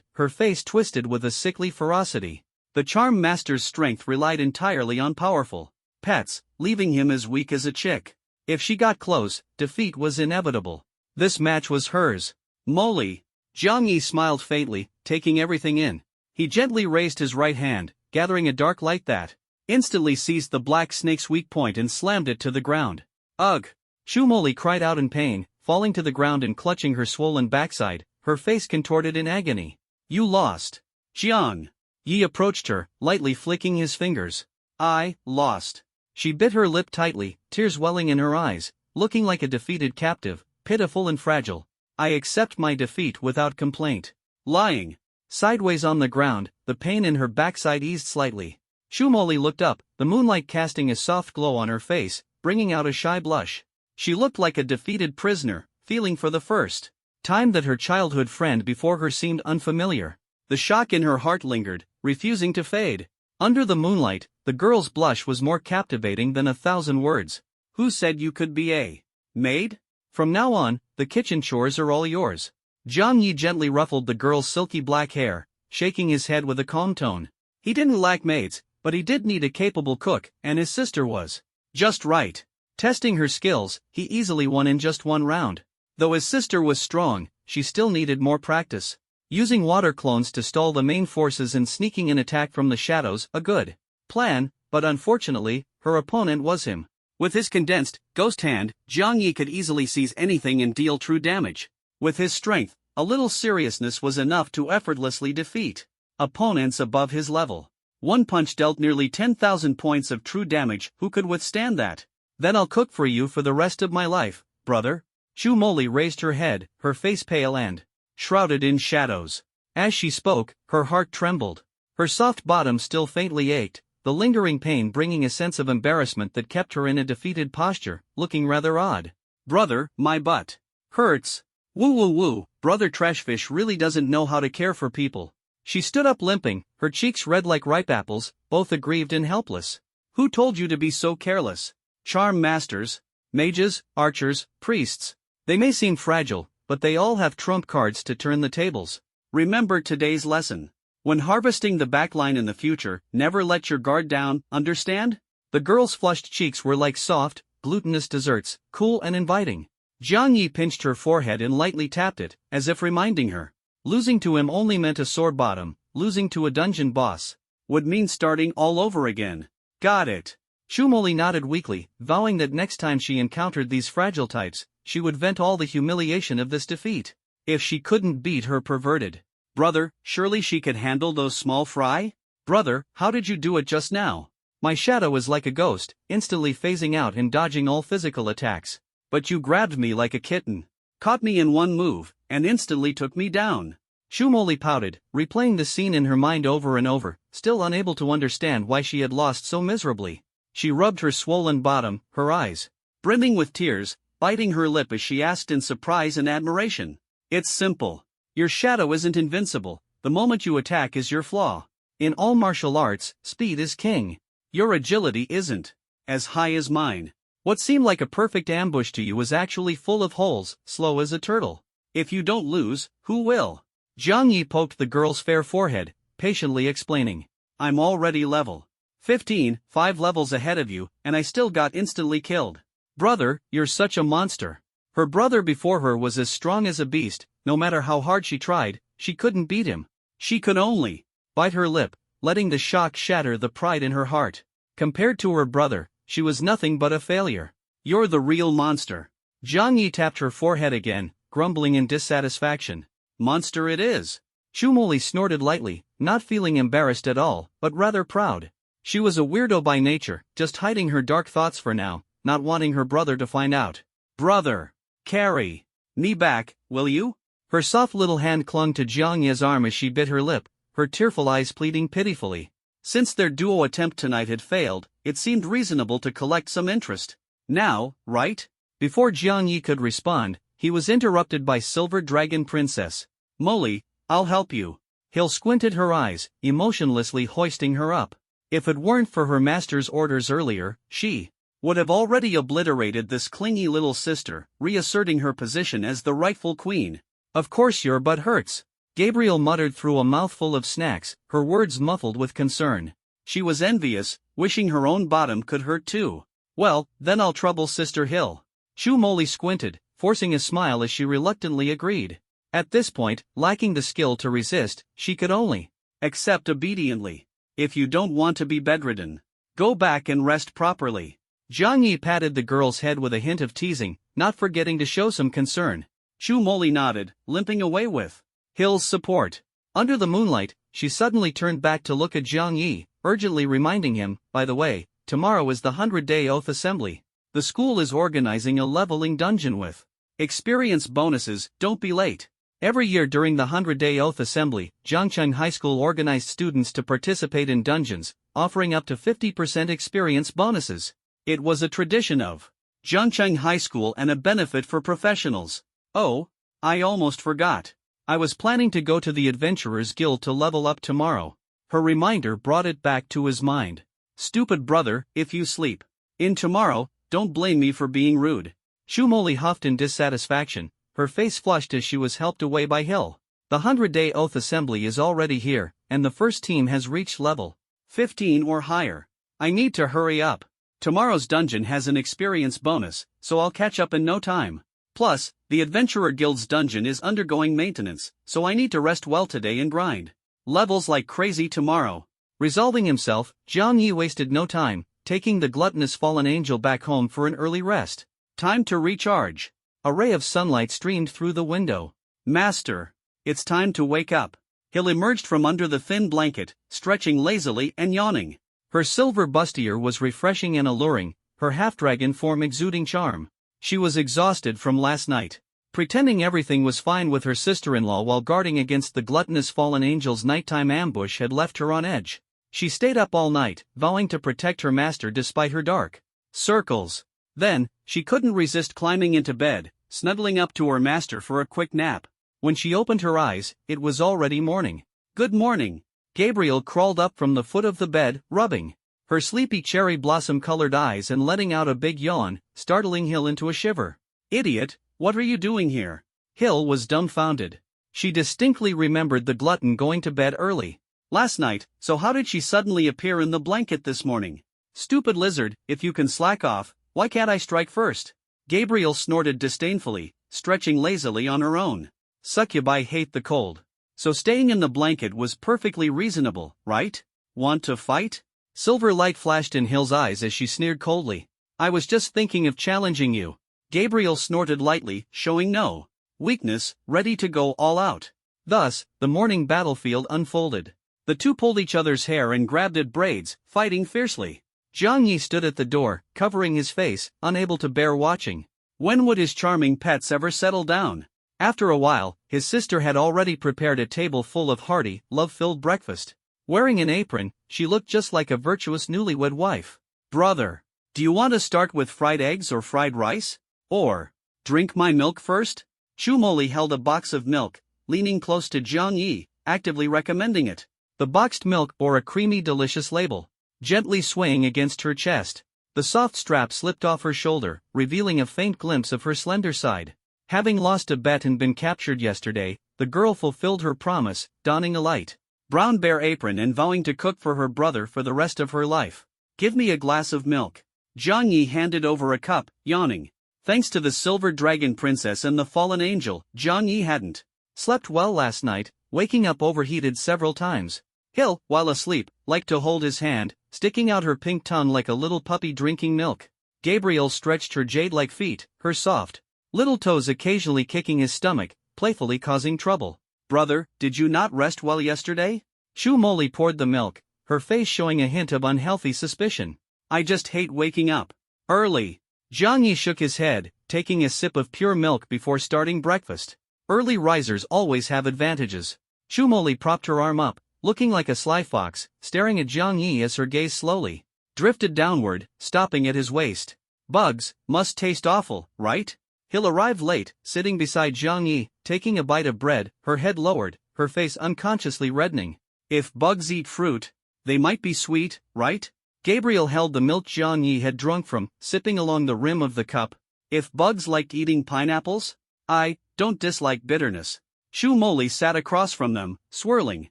her face twisted with a sickly ferocity. The charm master's strength relied entirely on powerful pets, leaving him as weak as a chick. If she got close, defeat was inevitable. This match was hers. Moli. Jiang Yi smiled faintly, taking everything in. He gently raised his right hand, gathering a dark light that instantly seized the black snake's weak point and slammed it to the ground. Ugh! Chu Moli cried out in pain, falling to the ground and clutching her swollen backside, her face contorted in agony. You lost. Jiang Yi approached her, lightly flicking his fingers. I lost. She bit her lip tightly, tears welling in her eyes, looking like a defeated captive, pitiful and fragile. I accept my defeat without complaint. Lying sideways on the ground, the pain in her backside eased slightly. Chu Moli looked up, the moonlight casting a soft glow on her face, bringing out a shy blush. She looked like a defeated prisoner, feeling for the first time that her childhood friend before her seemed unfamiliar. The shock in her heart lingered, refusing to fade. Under the moonlight, the girl's blush was more captivating than 1,000 words. Who said you could be a maid? From now on, the kitchen chores are all yours. Jiang Yi gently ruffled the girl's silky black hair, shaking his head with a calm tone. He didn't lack maids, but he did need a capable cook, and his sister was just right. Testing her skills, he easily won in just one round. Though his sister was strong, she still needed more practice. Using water clones to stall the main forces and sneaking an attack from the shadows, a good plan, but unfortunately, her opponent was him. With his condensed, ghost hand, Jiang Yi could easily seize anything and deal true damage. With his strength, a little seriousness was enough to effortlessly defeat opponents above his level. One punch dealt nearly 10,000 points of true damage. Who could withstand that? Then I'll cook for you for the rest of my life, brother. Chu Moli raised her head, her face pale and shrouded in shadows. As she spoke, her heart trembled. Her soft bottom still faintly ached, the lingering pain bringing a sense of embarrassment that kept her in a defeated posture, looking rather odd. Brother, my butt hurts. Woo woo woo, brother Trashfish really doesn't know how to care for people. She stood up limping, her cheeks red like ripe apples, both aggrieved and helpless. Who told you to be so careless? Charm masters, mages, archers, priests. They may seem fragile, but they all have trump cards to turn the tables. Remember today's lesson. When harvesting the backline in the future, never let your guard down, understand? The girl's flushed cheeks were like soft, glutinous desserts, cool and inviting. Jiang Yi pinched her forehead and lightly tapped it, as if reminding her. Losing to him only meant a sore bottom, losing to a dungeon boss would mean starting all over again. Got it. Chu Moli nodded weakly, vowing that next time she encountered these fragile types, she would vent all the humiliation of this defeat. If she couldn't beat her perverted brother, surely she could handle those small fry? Brother, how did you do it just now? My shadow is like a ghost, instantly phasing out and dodging all physical attacks. But you grabbed me like a kitten, caught me in one move, and instantly took me down. Chu Moli pouted, replaying the scene in her mind over and over, still unable to understand why she had lost so miserably. She rubbed her swollen bottom, her eyes brimming with tears, biting her lip as she asked in surprise and admiration. It's simple. Your shadow isn't invincible, the moment you attack is your flaw. In all martial arts, speed is king. Your agility isn't as high as mine. What seemed like a perfect ambush to you was actually full of holes, slow as a turtle. If you don't lose, who will? Jiang Yi poked the girl's fair forehead, patiently explaining. I'm already level 15, 5 levels ahead of you, and I still got instantly killed. Brother, you're such a monster. Her brother before her was as strong as a beast, no matter how hard she tried, she couldn't beat him. She could only bite her lip, letting the shock shatter the pride in her heart. Compared to her brother, she was nothing but a failure. You're the real monster. Jiang Yi tapped her forehead again, grumbling in dissatisfaction. Monster it is. Chu Moli snorted lightly, not feeling embarrassed at all, but rather proud. She was a weirdo by nature, just hiding her dark thoughts for now, not wanting her brother to find out. Brother, carry me back, will you? Her soft little hand clung to Jiang Yi's arm as she bit her lip, her tearful eyes pleading pitifully. Since their duo attempt tonight had failed, it seemed reasonable to collect some interest. Now, right? Before Jiang Yi could respond, he was interrupted by Silver Dragon Princess. Moli, I'll help you. Hill squinted her eyes, emotionlessly hoisting her up. If it weren't for her master's orders earlier, she would have already obliterated this clingy little sister, reasserting her position as the rightful queen. Of course your butt hurts, Gabriel muttered through a mouthful of snacks, her words muffled with concern. She was envious, wishing her own bottom could hurt too. Well, then I'll trouble Sister Hill. Shu Molly squinted, forcing a smile as she reluctantly agreed. At this point, lacking the skill to resist, she could only accept obediently. If you don't want to be bedridden, go back and rest properly. Zhang Yi patted the girl's head with a hint of teasing, not forgetting to show some concern. Shu Molly nodded, limping away with Hill's support. Under the moonlight, she suddenly turned back to look at Zhang Yi, urgently reminding him, by the way, tomorrow is the 100-day Oath Assembly. The school is organizing a leveling dungeon with experience bonuses, don't be late. Every year during the 100-day Oath Assembly, Zhangcheng High School organized students to participate in dungeons, offering up to 50% experience bonuses. It was a tradition of Zhangcheng High School and a benefit for professionals. Oh, I almost forgot. I was planning to go to the Adventurers Guild to level up tomorrow. Her reminder brought it back to his mind. Stupid brother, if you sleep in tomorrow, don't blame me for being rude. Shu Molly huffed in dissatisfaction, her face flushed as she was helped away by Hill. The 100-day Oath Assembly is already here, and the first team has reached level 15 or higher. I need to hurry up. Tomorrow's dungeon has an experience bonus, so I'll catch up in no time. Plus, the Adventurer Guild's dungeon is undergoing maintenance, so I need to rest well today and grind levels like crazy tomorrow. Resolving himself, Zhang Yi wasted no time, taking the gluttonous fallen angel back home for an early rest. Time to recharge. A ray of sunlight streamed through the window. Master, it's time to wake up. Hill emerged from under the thin blanket, stretching lazily and yawning. Her silver bustier was refreshing and alluring, her half-dragon form exuding charm. She was exhausted from last night, pretending everything was fine with her sister-in-law while guarding against the gluttonous fallen angel's nighttime ambush had left her on edge. She stayed up all night, vowing to protect her master despite her dark circles. Then, she couldn't resist climbing into bed, snuggling up to her master for a quick nap. When she opened her eyes, it was already morning. Good morning. Gabriel crawled up from the foot of the bed, rubbing her sleepy cherry blossom-colored eyes and letting out a big yawn, startling Hill into a shiver. Idiot, what are you doing here? Hill was dumbfounded. She distinctly remembered the glutton going to bed early last night, so how did she suddenly appear in the blanket this morning? Stupid lizard, if you can slack off, why can't I strike first? Gabriel snorted disdainfully, stretching lazily on her own. Succubi hate the cold. So staying in the blanket was perfectly reasonable, right? Want to fight? Silver light flashed in Hill's eyes as she sneered coldly. I was just thinking of challenging you. Gabriel snorted lightly, showing no weakness, ready to go all out. Thus, the morning battlefield unfolded. The two pulled each other's hair and grabbed at braids, fighting fiercely. Zhang Yi stood at the door, covering his face, unable to bear watching. When would his charming pets ever settle down? After a while, his sister had already prepared a table full of hearty, love-filled breakfast. Wearing an apron, she looked just like a virtuous newlywed wife. Brother, do you want to start with fried eggs or fried rice? Or, drink my milk first? Shu Molly held a box of milk, leaning close to Zhang Yi, actively recommending it. The boxed milk bore a creamy delicious label, gently swaying against her chest. The soft strap slipped off her shoulder, revealing a faint glimpse of her slender side. Having lost a bet and been captured yesterday, the girl fulfilled her promise, donning a light brown bear apron and vowing to cook for her brother for the rest of her life. Give me a glass of milk. Zhang Yi handed over a cup, yawning. Thanks to the Silver Dragon Princess and the Fallen Angel, Zhang Yi hadn't slept well last night, waking up overheated several times. Hill, while asleep, liked to hold his hand, sticking out her pink tongue like a little puppy drinking milk. Gabriel stretched her jade-like feet, her soft little toes occasionally kicking his stomach, playfully causing trouble. Brother, did you not rest well yesterday? Shu Molly poured the milk, her face showing a hint of unhealthy suspicion. I just hate waking up early. Zhang Yi shook his head, taking a sip of pure milk before starting breakfast. Early risers always have advantages. Shu Molly propped her arm up, looking like a sly fox, staring at Zhang Yi as her gaze slowly drifted downward, stopping at his waist. Bugs must taste awful, right? Hill arrived late, sitting beside Zhang Yi, taking a bite of bread, her head lowered, her face unconsciously reddening. If bugs eat fruit, they might be sweet, right? Gabriel held the milk Jiang Yi had drunk from, sipping along the rim of the cup. If bugs liked eating pineapples, I don't dislike bitterness. Shu Moli sat across from them, swirling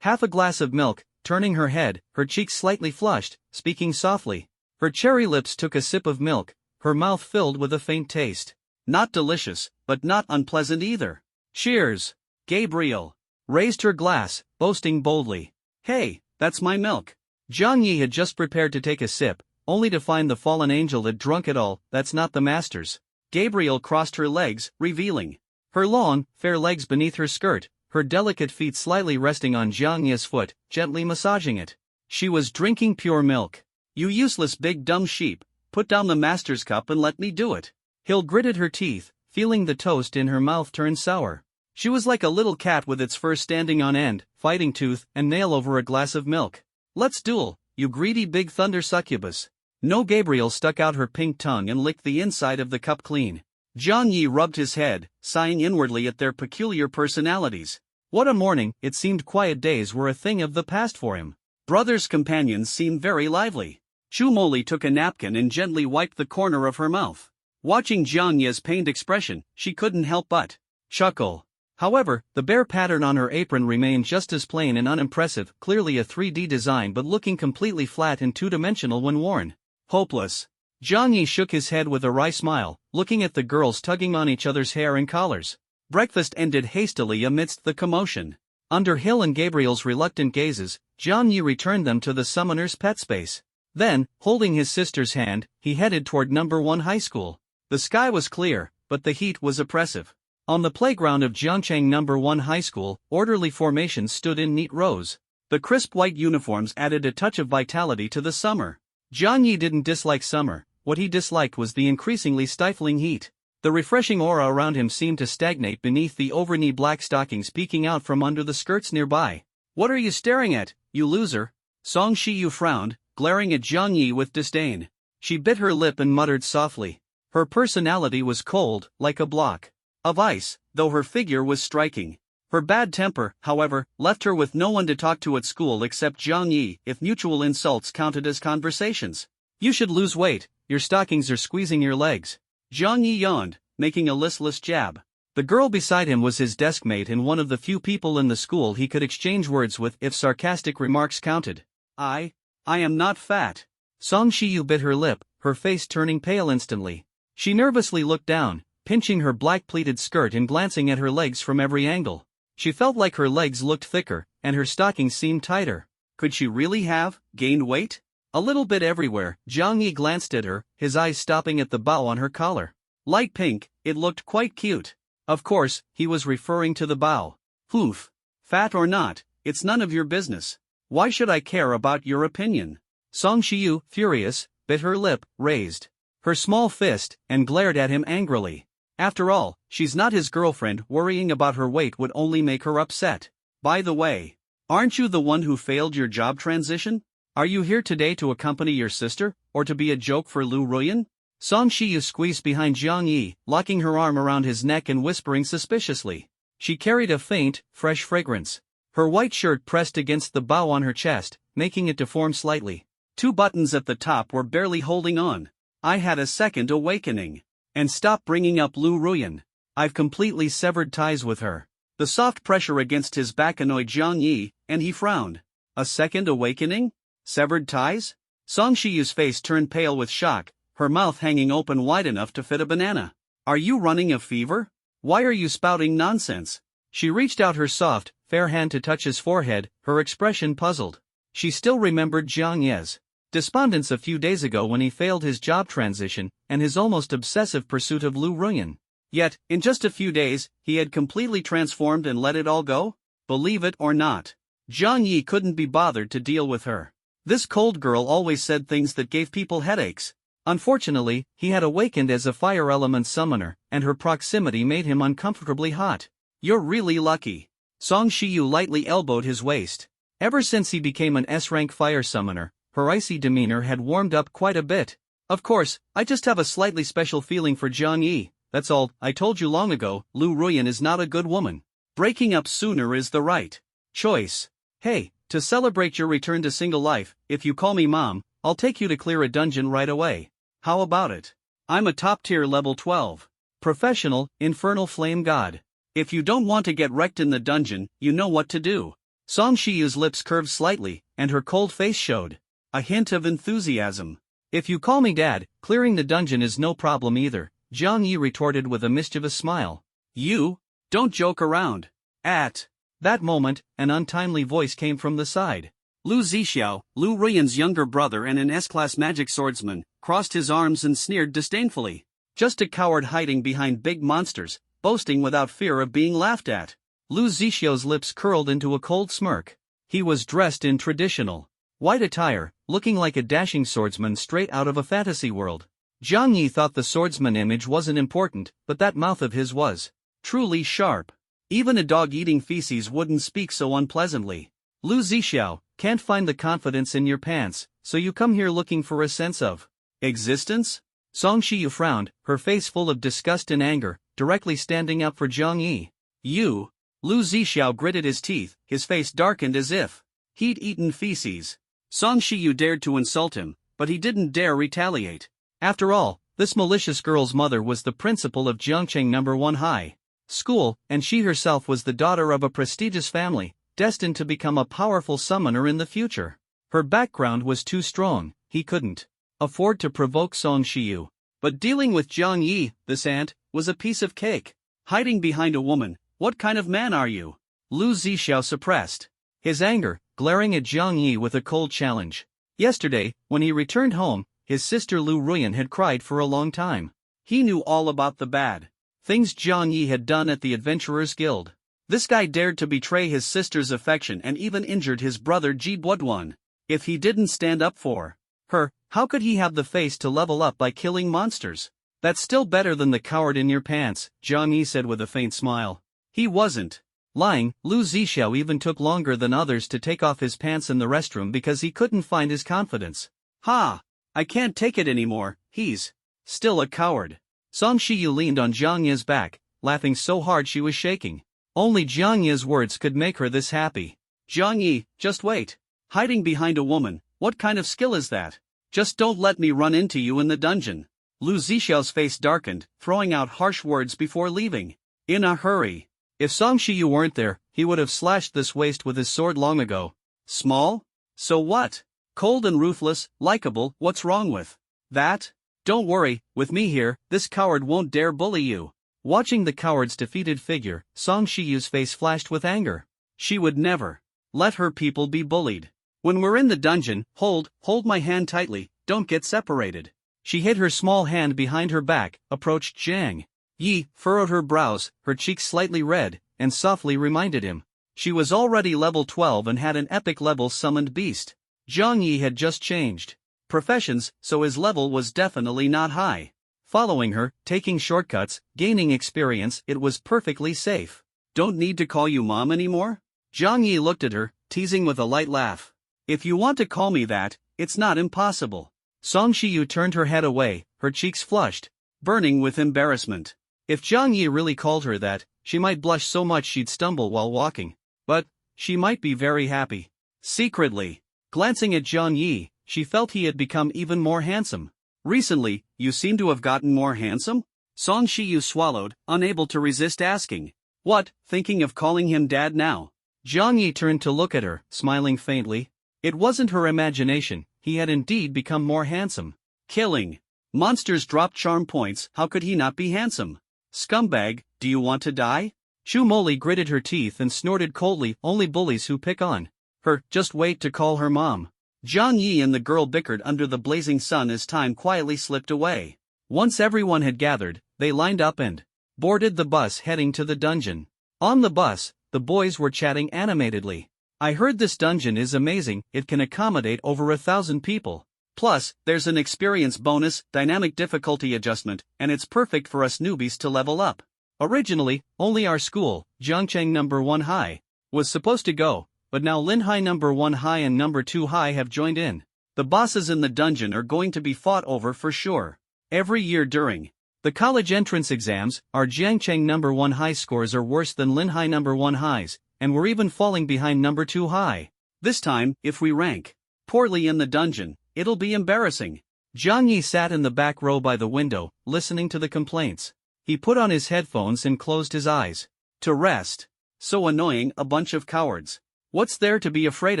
half a glass of milk, turning her head, her cheeks slightly flushed, speaking softly. Her cherry lips took a sip of milk, her mouth filled with a faint taste. Not delicious, but not unpleasant either. Cheers! Gabriel raised her glass, boasting boldly. Hey, that's my milk. Jiang Yi had just prepared to take a sip, only to find the fallen angel had drunk it all. That's not the master's. Gabriel crossed her legs, revealing her long, fair legs beneath her skirt, her delicate feet slightly resting on Jiang Yi's foot, gently massaging it. She was drinking pure milk. You useless big dumb sheep, put down the master's cup and let me do it. Hill gritted her teeth, feeling the toast in her mouth turn sour. She was like a little cat with its fur standing on end, fighting tooth and nail over a glass of milk. Let's duel, you greedy big thunder succubus. No. Gabriel stuck out her pink tongue and licked the inside of the cup clean. Jiang Yi rubbed his head, sighing inwardly at their peculiar personalities. What a morning! It seemed quiet days were a thing of the past for him. Brother's companions seemed very lively. Shu Moli took a napkin and gently wiped the corner of her mouth. Watching Jiang Yi's pained expression, she couldn't help but chuckle. However, the bear pattern on her apron remained just as plain and unimpressive, clearly a 3D design but looking completely flat and two-dimensional when worn. Hopeless. Jiang Yi shook his head with a wry smile, looking at the girls tugging on each other's hair and collars. Breakfast ended hastily amidst the commotion. Under Hill and Gabriel's reluctant gazes, Jiang Yi returned them to the summoner's pet space. Then, holding his sister's hand, he headed toward number 1 high school. The sky was clear, but the heat was oppressive. On the playground of Jiangchang number 1 high school, orderly formations stood in neat rows. The crisp white uniforms added a touch of vitality to the summer. Jiang Yi didn't dislike summer, what he disliked was the increasingly stifling heat. The refreshing aura around him seemed to stagnate beneath the over-knee black stockings peeking out from under the skirts nearby. What are you staring at, you loser? Song Shiyu frowned, glaring at Jiang Yi with disdain. She bit her lip and muttered softly. Her personality was cold, like a block of ice, though her figure was striking. Her bad temper, however, left her with no one to talk to at school except Jiang Yi, if mutual insults counted as conversations. You should lose weight, your stockings are squeezing your legs. Jiang Yi yawned, making a listless jab. The girl beside him was his desk mate and one of the few people in the school he could exchange words with if sarcastic remarks counted. I am not fat. Song Shiyu bit her lip, her face turning pale instantly. She nervously looked down, pinching her black pleated skirt and glancing at her legs from every angle. She felt like her legs looked thicker, and her stockings seemed tighter. Could she really have gained weight? A little bit everywhere. Jiang Yi glanced at her, his eyes stopping at the bow on her collar. Light pink, it looked quite cute. Of course, he was referring to the bow. Oof. Fat or not, it's none of your business. Why should I care about your opinion? Song Shiyu, furious, bit her lip, raised her small fist, and glared at him angrily. After all, she's not his girlfriend. Worrying about her weight would only make her upset. By the way, aren't you the one who failed your job transition? Are you here today to accompany your sister, or to be a joke for Lu Ruyan? Song Shiyu squeezed behind Jiang Yi, locking her arm around his neck and whispering suspiciously. She carried a faint, fresh fragrance. Her white shirt pressed against the bow on her chest, making it deform slightly. 2 buttons at the top were barely holding on. I had a second awakening. And stop bringing up Lu Ruyan. I've completely severed ties with her. The soft pressure against his back annoyed Jiang Yi, and he frowned. A second awakening? Severed ties? Song Shiyu's face turned pale with shock, her mouth hanging open wide enough to fit a banana. Are you running a fever? Why are you spouting nonsense? She reached out her soft, fair hand to touch his forehead, her expression puzzled. She still remembered Jiang Ye's despondence a few days ago when he failed his job transition, and his almost obsessive pursuit of Lu Ruyan. Yet, in just a few days, he had completely transformed and let it all go? Believe it or not, Jiang Yi couldn't be bothered to deal with her. This cold girl always said things that gave people headaches. Unfortunately, he had awakened as a fire element summoner, and her proximity made him uncomfortably hot. You're really lucky. Song Shiyu lightly elbowed his waist. Ever since he became an S-rank fire summoner, her icy demeanor had warmed up quite a bit. Of course, I just have a slightly special feeling for Jiang Yi, that's all. I told you long ago, Lu Ruyan is not a good woman. Breaking up sooner is the right choice. Hey, to celebrate your return to single life, if you call me mom, I'll take you to clear a dungeon right away. How about it? I'm a top-tier level 12. Professional, infernal flame god. If you don't want to get wrecked in the dungeon, you know what to do. Song Shiyu's lips curved slightly, and her cold face showed a hint of enthusiasm. If you call me dad, clearing the dungeon is no problem either, Jiang Yi retorted with a mischievous smile. You? Don't joke around. At that moment, an untimely voice came from the side. Lu Zixiao, Lu Ruiyan's younger brother and an S-class magic swordsman, crossed his arms and sneered disdainfully. Just a coward hiding behind big monsters, boasting without fear of being laughed at. Lu Zixiao's lips curled into a cold smirk. He was dressed in traditional white attire, looking like a dashing swordsman straight out of a fantasy world. Jiang Yi thought the swordsman image wasn't important, but that mouth of his was truly sharp. Even a dog eating feces wouldn't speak so unpleasantly. Lu Zixiao, can't find the confidence in your pants, so you come here looking for a sense of existence? Song Shiyu frowned, her face full of disgust and anger, directly standing up for Jiang Yi. You? Lu Zixiao gritted his teeth, his face darkened as if he'd eaten feces. Song Shiyu dared to insult him, but he didn't dare retaliate. After all, this malicious girl's mother was the principal of Jiangcheng No. 1 High School, and she herself was the daughter of a prestigious family, destined to become a powerful summoner in the future. Her background was too strong, he couldn't afford to provoke Song Shiyu. But dealing with Jiang Yi, this ant, was a piece of cake. Hiding behind a woman, what kind of man are you? Lu Zixiao suppressed his anger, glaring at Jiang Yi with a cold challenge. Yesterday, when he returned home, his sister Lu Ruiyan had cried for a long time. He knew all about the bad things Jiang Yi had done at the Adventurers Guild. This guy dared to betray his sister's affection and even injured his brother Ji Buoduan. If he didn't stand up for her, how could he have the face to level up by killing monsters? That's still better than the coward in your pants, Jiang Yi said with a faint smile. He wasn't lying. Lu Zixiao even took longer than others to take off his pants in the restroom because he couldn't find his confidence. Ha! I can't take it anymore, he's still a coward. Song Shiyu leaned on Jiang Yi's back, laughing so hard she was shaking. Only Jiang Yi's words could make her this happy. Jiang Yi, just wait. Hiding behind a woman, what kind of skill is that? Just don't let me run into you in the dungeon. Lu Zixiao's face darkened, throwing out harsh words before leaving. In a hurry. If Song Shiyu weren't there, he would have slashed this waste with his sword long ago. Small? So what? Cold and ruthless, likable, what's wrong with that? Don't worry, with me here, this coward won't dare bully you. Watching the coward's defeated figure, Song Shiyu's face flashed with anger. She would never let her people be bullied. When we're in the dungeon, hold my hand tightly, don't get separated. She hid her small hand behind her back, approached Jiang Yi, furrowed her brows, her cheeks slightly red, and softly reminded him. She was already level 12 and had an epic level summoned beast. Jiang Yi had just changed professions, so his level was definitely not high. Following her, taking shortcuts, gaining experience, it was perfectly safe. Don't need to call you mom anymore? Jiang Yi looked at her, teasing with a light laugh. If you want to call me that, it's not impossible. Song Shiyu turned her head away, her cheeks flushed, burning with embarrassment. If Jiang Yi really called her that, she might blush so much she'd stumble while walking. But she might be very happy. Secretly, glancing at Jiang Yi, she felt he had become even more handsome. Recently, you seem to have gotten more handsome? Song Shiyu swallowed, unable to resist asking. What, thinking of calling him dad now? Jiang Yi turned to look at her, smiling faintly. It wasn't her imagination, he had indeed become more handsome. Killing monsters dropped charm points, how could he not be handsome? Scumbag, do you want to die? Shu Moli gritted her teeth and snorted coldly, only bullies who pick on her, just wait to call her mom. Jiang Yi and the girl bickered under the blazing sun as time quietly slipped away. Once everyone had gathered, they lined up and boarded the bus heading to the dungeon. On the bus, the boys were chatting animatedly. I heard this dungeon is amazing, it can accommodate over 1,000 people. Plus, there's an experience bonus, dynamic difficulty adjustment, and it's perfect for us newbies to level up. Originally, only our school, Jiangcheng No. 1 High, was supposed to go, but now Linhai No. 1 High and No. 2 High have joined in. The bosses in the dungeon are going to be fought over for sure. Every year during the college entrance exams, our Jiangcheng No. 1 High scores are worse than Linhai No. 1 High's, and we're even falling behind No. 2 High. This time, if we rank poorly in the dungeon, it'll be embarrassing. Jiang Yi sat in the back row by the window, listening to the complaints. He put on his headphones and closed his eyes. To rest. So annoying, a bunch of cowards. What's there to be afraid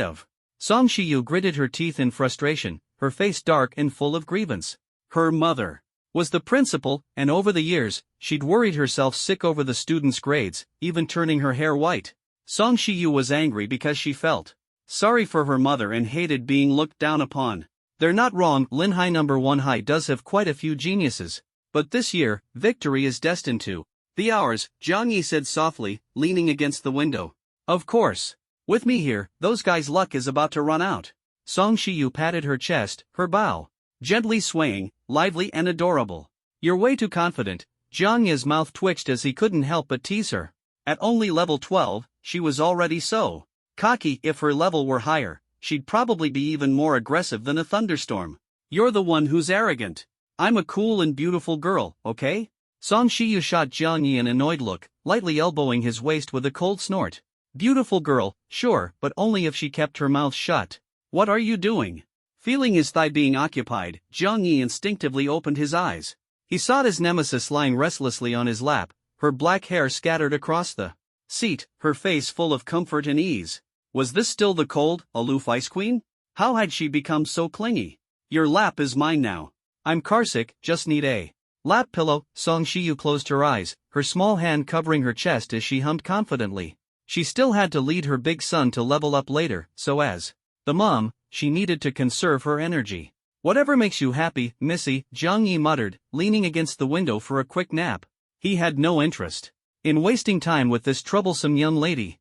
of? Song Shiyu gritted her teeth in frustration, her face dark and full of grievance. Her mother was the principal, and over the years, she'd worried herself sick over the students' grades, even turning her hair white. Song Shiyu was angry because she felt sorry for her mother and hated being looked down upon. They're not wrong, Linhai No. 1 High does have quite a few geniuses. But this year, victory is destined to the ours, Jiang Yi said softly, leaning against the window. Of course. With me here, those guys' luck is about to run out. Song Shiyu patted her chest, her bow gently swaying, lively and adorable. You're way too confident. Jiang Yi's mouth twitched as he couldn't help but tease her. At only level 12, she was already so cocky. If her level were higher, she'd probably be even more aggressive than a thunderstorm. You're the one who's arrogant. I'm a cool and beautiful girl, okay? Song Shiyu shot Jiang Yi an annoyed look, lightly elbowing his waist with a cold snort. Beautiful girl, sure, but only if she kept her mouth shut. What are you doing? Feeling his thigh being occupied, Jiang Yi instinctively opened his eyes. He saw his nemesis lying restlessly on his lap, her black hair scattered across the seat, her face full of comfort and ease. Was this still the cold, aloof ice queen? How had she become so clingy? Your lap is mine now. I'm carsick, just need a lap pillow. Song Shiyu closed her eyes, her small hand covering her chest as she hummed confidently. She still had to lead her big son to level up later, so as the mom, she needed to conserve her energy. Whatever makes you happy, missy, Jiang Yi muttered, leaning against the window for a quick nap. He had no interest in wasting time with this troublesome young lady.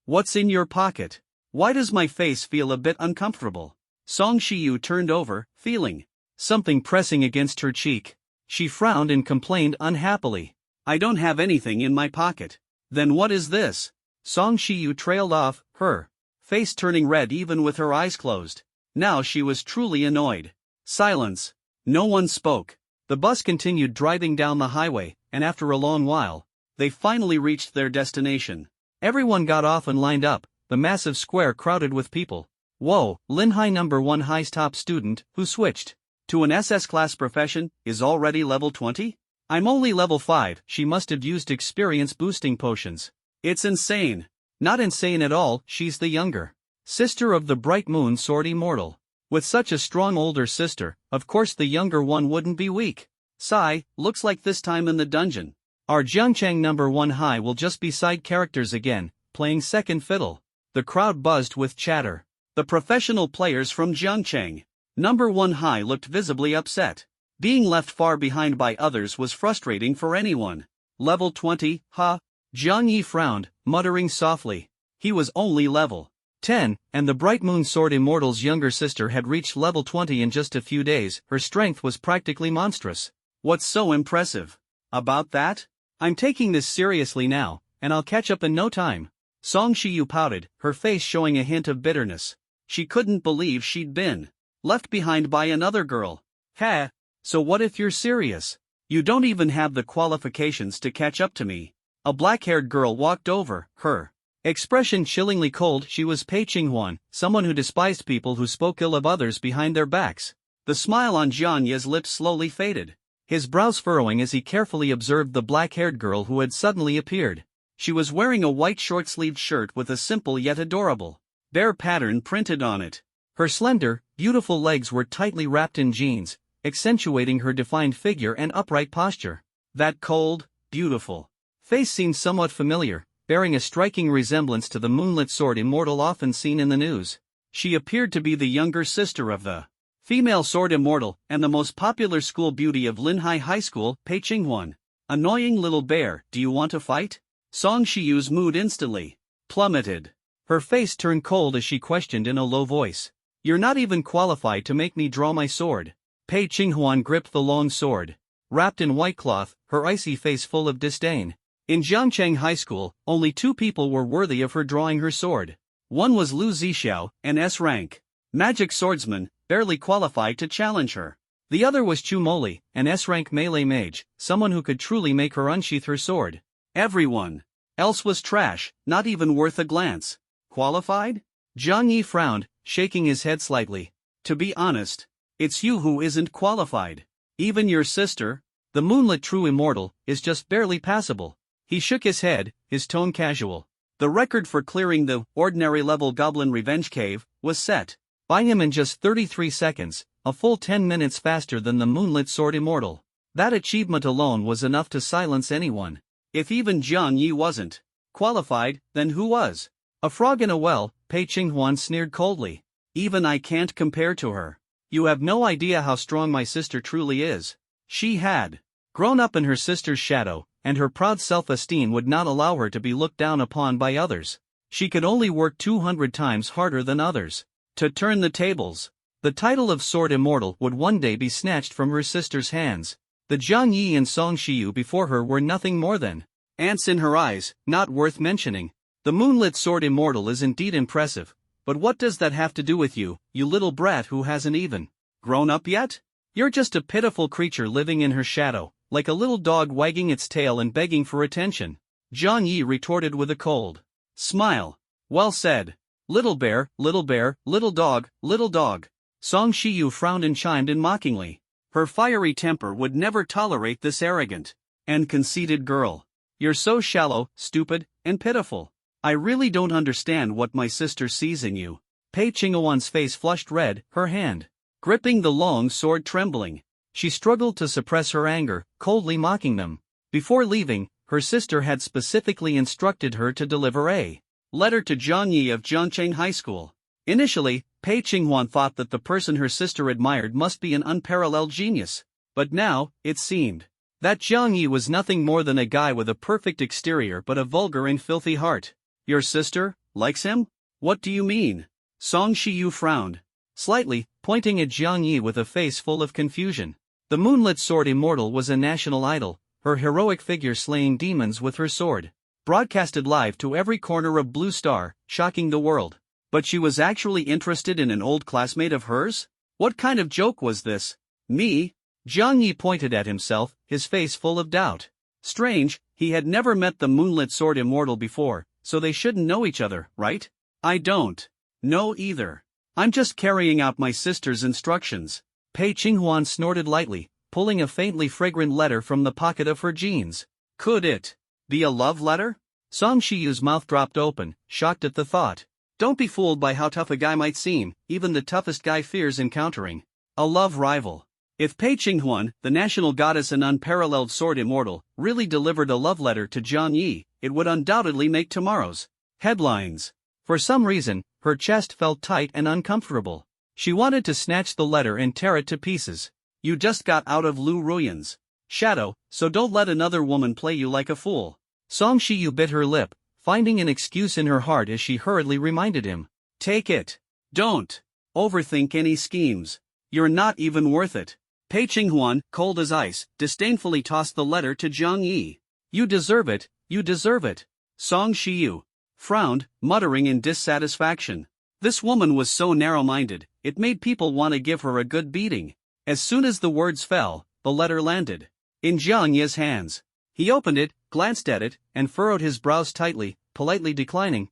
What's in your pocket? Why does my face feel a bit uncomfortable? Song Shiyu turned over, feeling something pressing against her cheek. She frowned and complained unhappily. I don't have anything in my pocket. Then what is this? Song Shiyu trailed off, her face turning red even with her eyes closed. Now she was truly annoyed. Silence. No one spoke. The bus continued driving down the highway, and after a long while, they finally reached their destination. Everyone got off and lined up, the massive square crowded with people. Whoa, Linhai No. 1 High's top student, who switched to an SS class profession, is already level 20? I'm only level 5, she must have used experience boosting potions. It's insane. Not insane at all, she's the younger sister of the Bright Moon Sword Immortal. With such a strong older sister, of course the younger one wouldn't be weak. Sigh, looks like this time in the dungeon, our Jiangchang No. 1 High will just be side characters again, playing second fiddle. The crowd buzzed with chatter. The professional players from Jiangchang No. 1 High looked visibly upset. Being left far behind by others was frustrating for anyone. Level 20, huh? Jiang Yi frowned, muttering softly. He was only level 10, and the Bright Moon Sword Immortal's younger sister had reached level 20 in just a few days. Her strength was practically monstrous. What's so impressive about that? I'm taking this seriously now, and I'll catch up in no time. Song Shiyu pouted, her face showing a hint of bitterness. She couldn't believe she'd been left behind by another girl. Ha! So what if you're serious? You don't even have the qualifications to catch up to me. A black-haired girl walked over, her expression chillingly cold. She was Pei Qinghuan, someone who despised people who spoke ill of others behind their backs. The smile on Jiang Yi's lips slowly faded, his brows furrowing as he carefully observed the black-haired girl who had suddenly appeared. She was wearing a white short-sleeved shirt with a simple yet adorable bear pattern printed on it. Her slender, beautiful legs were tightly wrapped in jeans, accentuating her defined figure and upright posture. That cold, beautiful face seemed somewhat familiar, bearing a striking resemblance to the moonlit sword immortal often seen in the news. She appeared to be the younger sister of the female sword immortal and the most popular school beauty of Linhai High School, Pei Qinghuan. Annoying little bear, do you want to fight? Song Shiyu's mood instantly plummeted. Her face turned cold as she questioned in a low voice. You're not even qualified to make me draw my sword. Pei Qinghuan gripped the long sword, wrapped in white cloth, her icy face full of disdain. In Jiangchang High School, only 2 people were worthy of her drawing her sword. One was Lu Zixiao, an S-rank magic swordsman, barely qualified to challenge her. The other was Chu Moli, an S-rank melee mage, someone who could truly make her unsheath her sword. Everyone else was trash, not even worth a glance. Qualified? Jiang Yi frowned, shaking his head slightly. To be honest, it's you who isn't qualified. Even your sister, the moonlit true immortal, is just barely passable. He shook his head, his tone casual. The record for clearing the ordinary level goblin revenge cave was set by him in just 33 seconds, a full 10 minutes faster than the moonlit sword immortal. That achievement alone was enough to silence anyone. If even Jiang Yi wasn't qualified, then who was? A frog in a well, Pei Qinghuan sneered coldly. Even I can't compare to her. You have no idea how strong my sister truly is. She had grown up in her sister's shadow, and her proud self-esteem would not allow her to be looked down upon by others. She could only work 200 times harder than others to turn the tables. The title of Sword Immortal would one day be snatched from her sister's hands. The Jiang Yi and Song Shiyu before her were nothing more than ants in her eyes, not worth mentioning. The moonlit sword immortal is indeed impressive, but what does that have to do with you, you little brat who hasn't even grown up yet? You're just a pitiful creature living in her shadow, like a little dog wagging its tail and begging for attention. Jiang Yi retorted with a cold smile. Well said. Little bear, little dog, little dog. Song Shiyu frowned and chimed in mockingly. Her fiery temper would never tolerate this arrogant and conceited girl. You're so shallow, stupid, and pitiful. I really don't understand what my sister sees in you. Pei Qinghuan's face flushed red, her hand gripping the long sword trembling. She struggled to suppress her anger, coldly mocking them. Before leaving, her sister had specifically instructed her to deliver a letter to Jiang Yi of Jiangcheng High School. Initially, Pei Qinghuan thought that the person her sister admired must be an unparalleled genius. But now, it seemed that Jiang Yi was nothing more than a guy with a perfect exterior but a vulgar and filthy heart. Your sister likes him? What do you mean? Song Shiyu frowned slightly, pointing at Jiang Yi with a face full of confusion. The moonlit sword immortal was a national idol, her heroic figure slaying demons with her sword, broadcasted live to every corner of Blue Star, shocking the world. But she was actually interested in an old classmate of hers? What kind of joke was this? Me? Jiang Yi pointed at himself, his face full of doubt. Strange, he had never met the moonlit sword immortal before, so they shouldn't know each other, right? I don't know either. I'm just carrying out my sister's instructions. Pei Qinghuan snorted lightly, pulling a faintly fragrant letter from the pocket of her jeans. Could it be a love letter? Song Shiyu's mouth dropped open, shocked at the thought. Don't be fooled by how tough a guy might seem, even the toughest guy fears encountering a love rival. If Pei Qinghuan, the national goddess and unparalleled sword immortal, really delivered a love letter to Jiang Yi, it would undoubtedly make tomorrow's headlines. For some reason, her chest felt tight and uncomfortable. She wanted to snatch the letter and tear it to pieces. You just got out of Lu Ruyan's shadow, so don't let another woman play you like a fool. Song Shiyu bit her lip, finding an excuse in her heart as she hurriedly reminded him. Take it. Don't overthink any schemes. You're not even worth it. Pei Qinghuan, cold as ice, disdainfully tossed the letter to Jiang Yi. You deserve it, you deserve it. Song Shiyu frowned, muttering in dissatisfaction. This woman was so narrow-minded, it made people want to give her a good beating. As soon as the words fell, the letter landed in Jiang Yi's hands. He opened it, glanced at it, and furrowed his brows tightly, politely declining.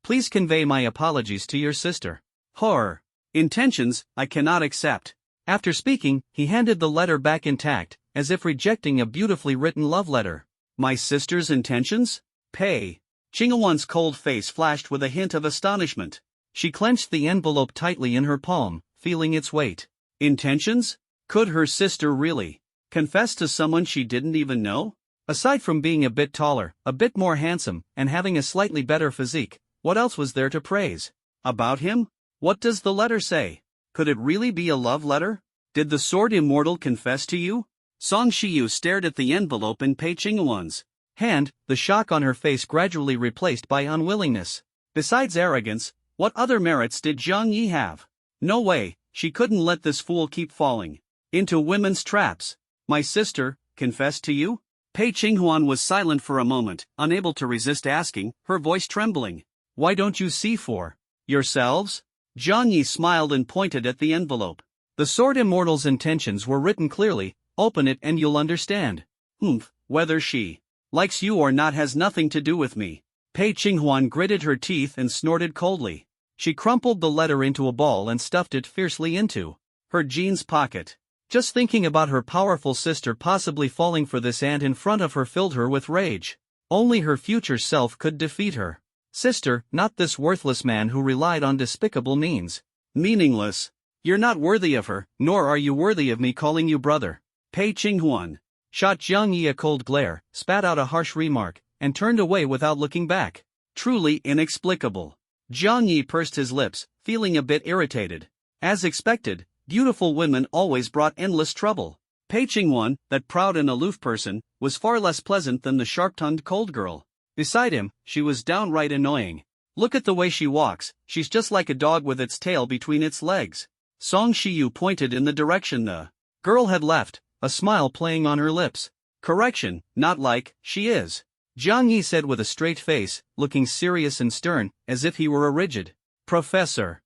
Please convey my apologies to your sister. Her intentions, I cannot accept. After speaking, he handed the letter back intact, as if rejecting a beautifully written love letter. My sister's intentions? Pei Qinghuan's cold face flashed with a hint of astonishment. She clenched the envelope tightly in her palm, feeling its weight. Intentions? Could her sister really confess to someone she didn't even know? Aside from being a bit taller, a bit more handsome, and having a slightly better physique, what else was there to praise about him? What does the letter say? Could it really be a love letter? Did the sword immortal confess to you? Song Shiyu stared at the envelope in Pei Qinghuan's hand, the shock on her face gradually replaced by unwillingness. Besides arrogance, what other merits did Jiang Yi have? No way, she couldn't let this fool keep falling into women's traps. My sister confessed to you? Pei Qinghuan was silent for a moment, unable to resist asking, her voice trembling. Why don't you see for yourselves? Jiang Yi smiled and pointed at the envelope. The sword immortal's intentions were written clearly. Open it and you'll understand. Whether she likes you or not has nothing to do with me. Pei Qinghuan gritted her teeth and snorted coldly. She crumpled the letter into a ball and stuffed it fiercely into her jeans pocket. Just thinking about her powerful sister possibly falling for this ant in front of her filled her with rage. Only her future self could defeat her sister, not this worthless man who relied on despicable means. Meaningless. You're not worthy of her, nor are you worthy of me calling you brother. Pei Qinghuan shot Jiang Yi a cold glare, spat out a harsh remark, and turned away without looking back. Truly inexplicable. Jiang Yi pursed his lips, feeling a bit irritated. As expected, beautiful women always brought endless trouble. Pei Qinghuan, that proud and aloof person, was far less pleasant than the sharp-tongued cold girl. Beside him, she was downright annoying. Look at the way she walks, she's just like a dog with its tail between its legs. Song Shiyu pointed in the direction the girl had left, a smile playing on her lips. Correction, not like, she is. Jiang Yi said with a straight face, looking serious and stern, as if he were a rigid professor.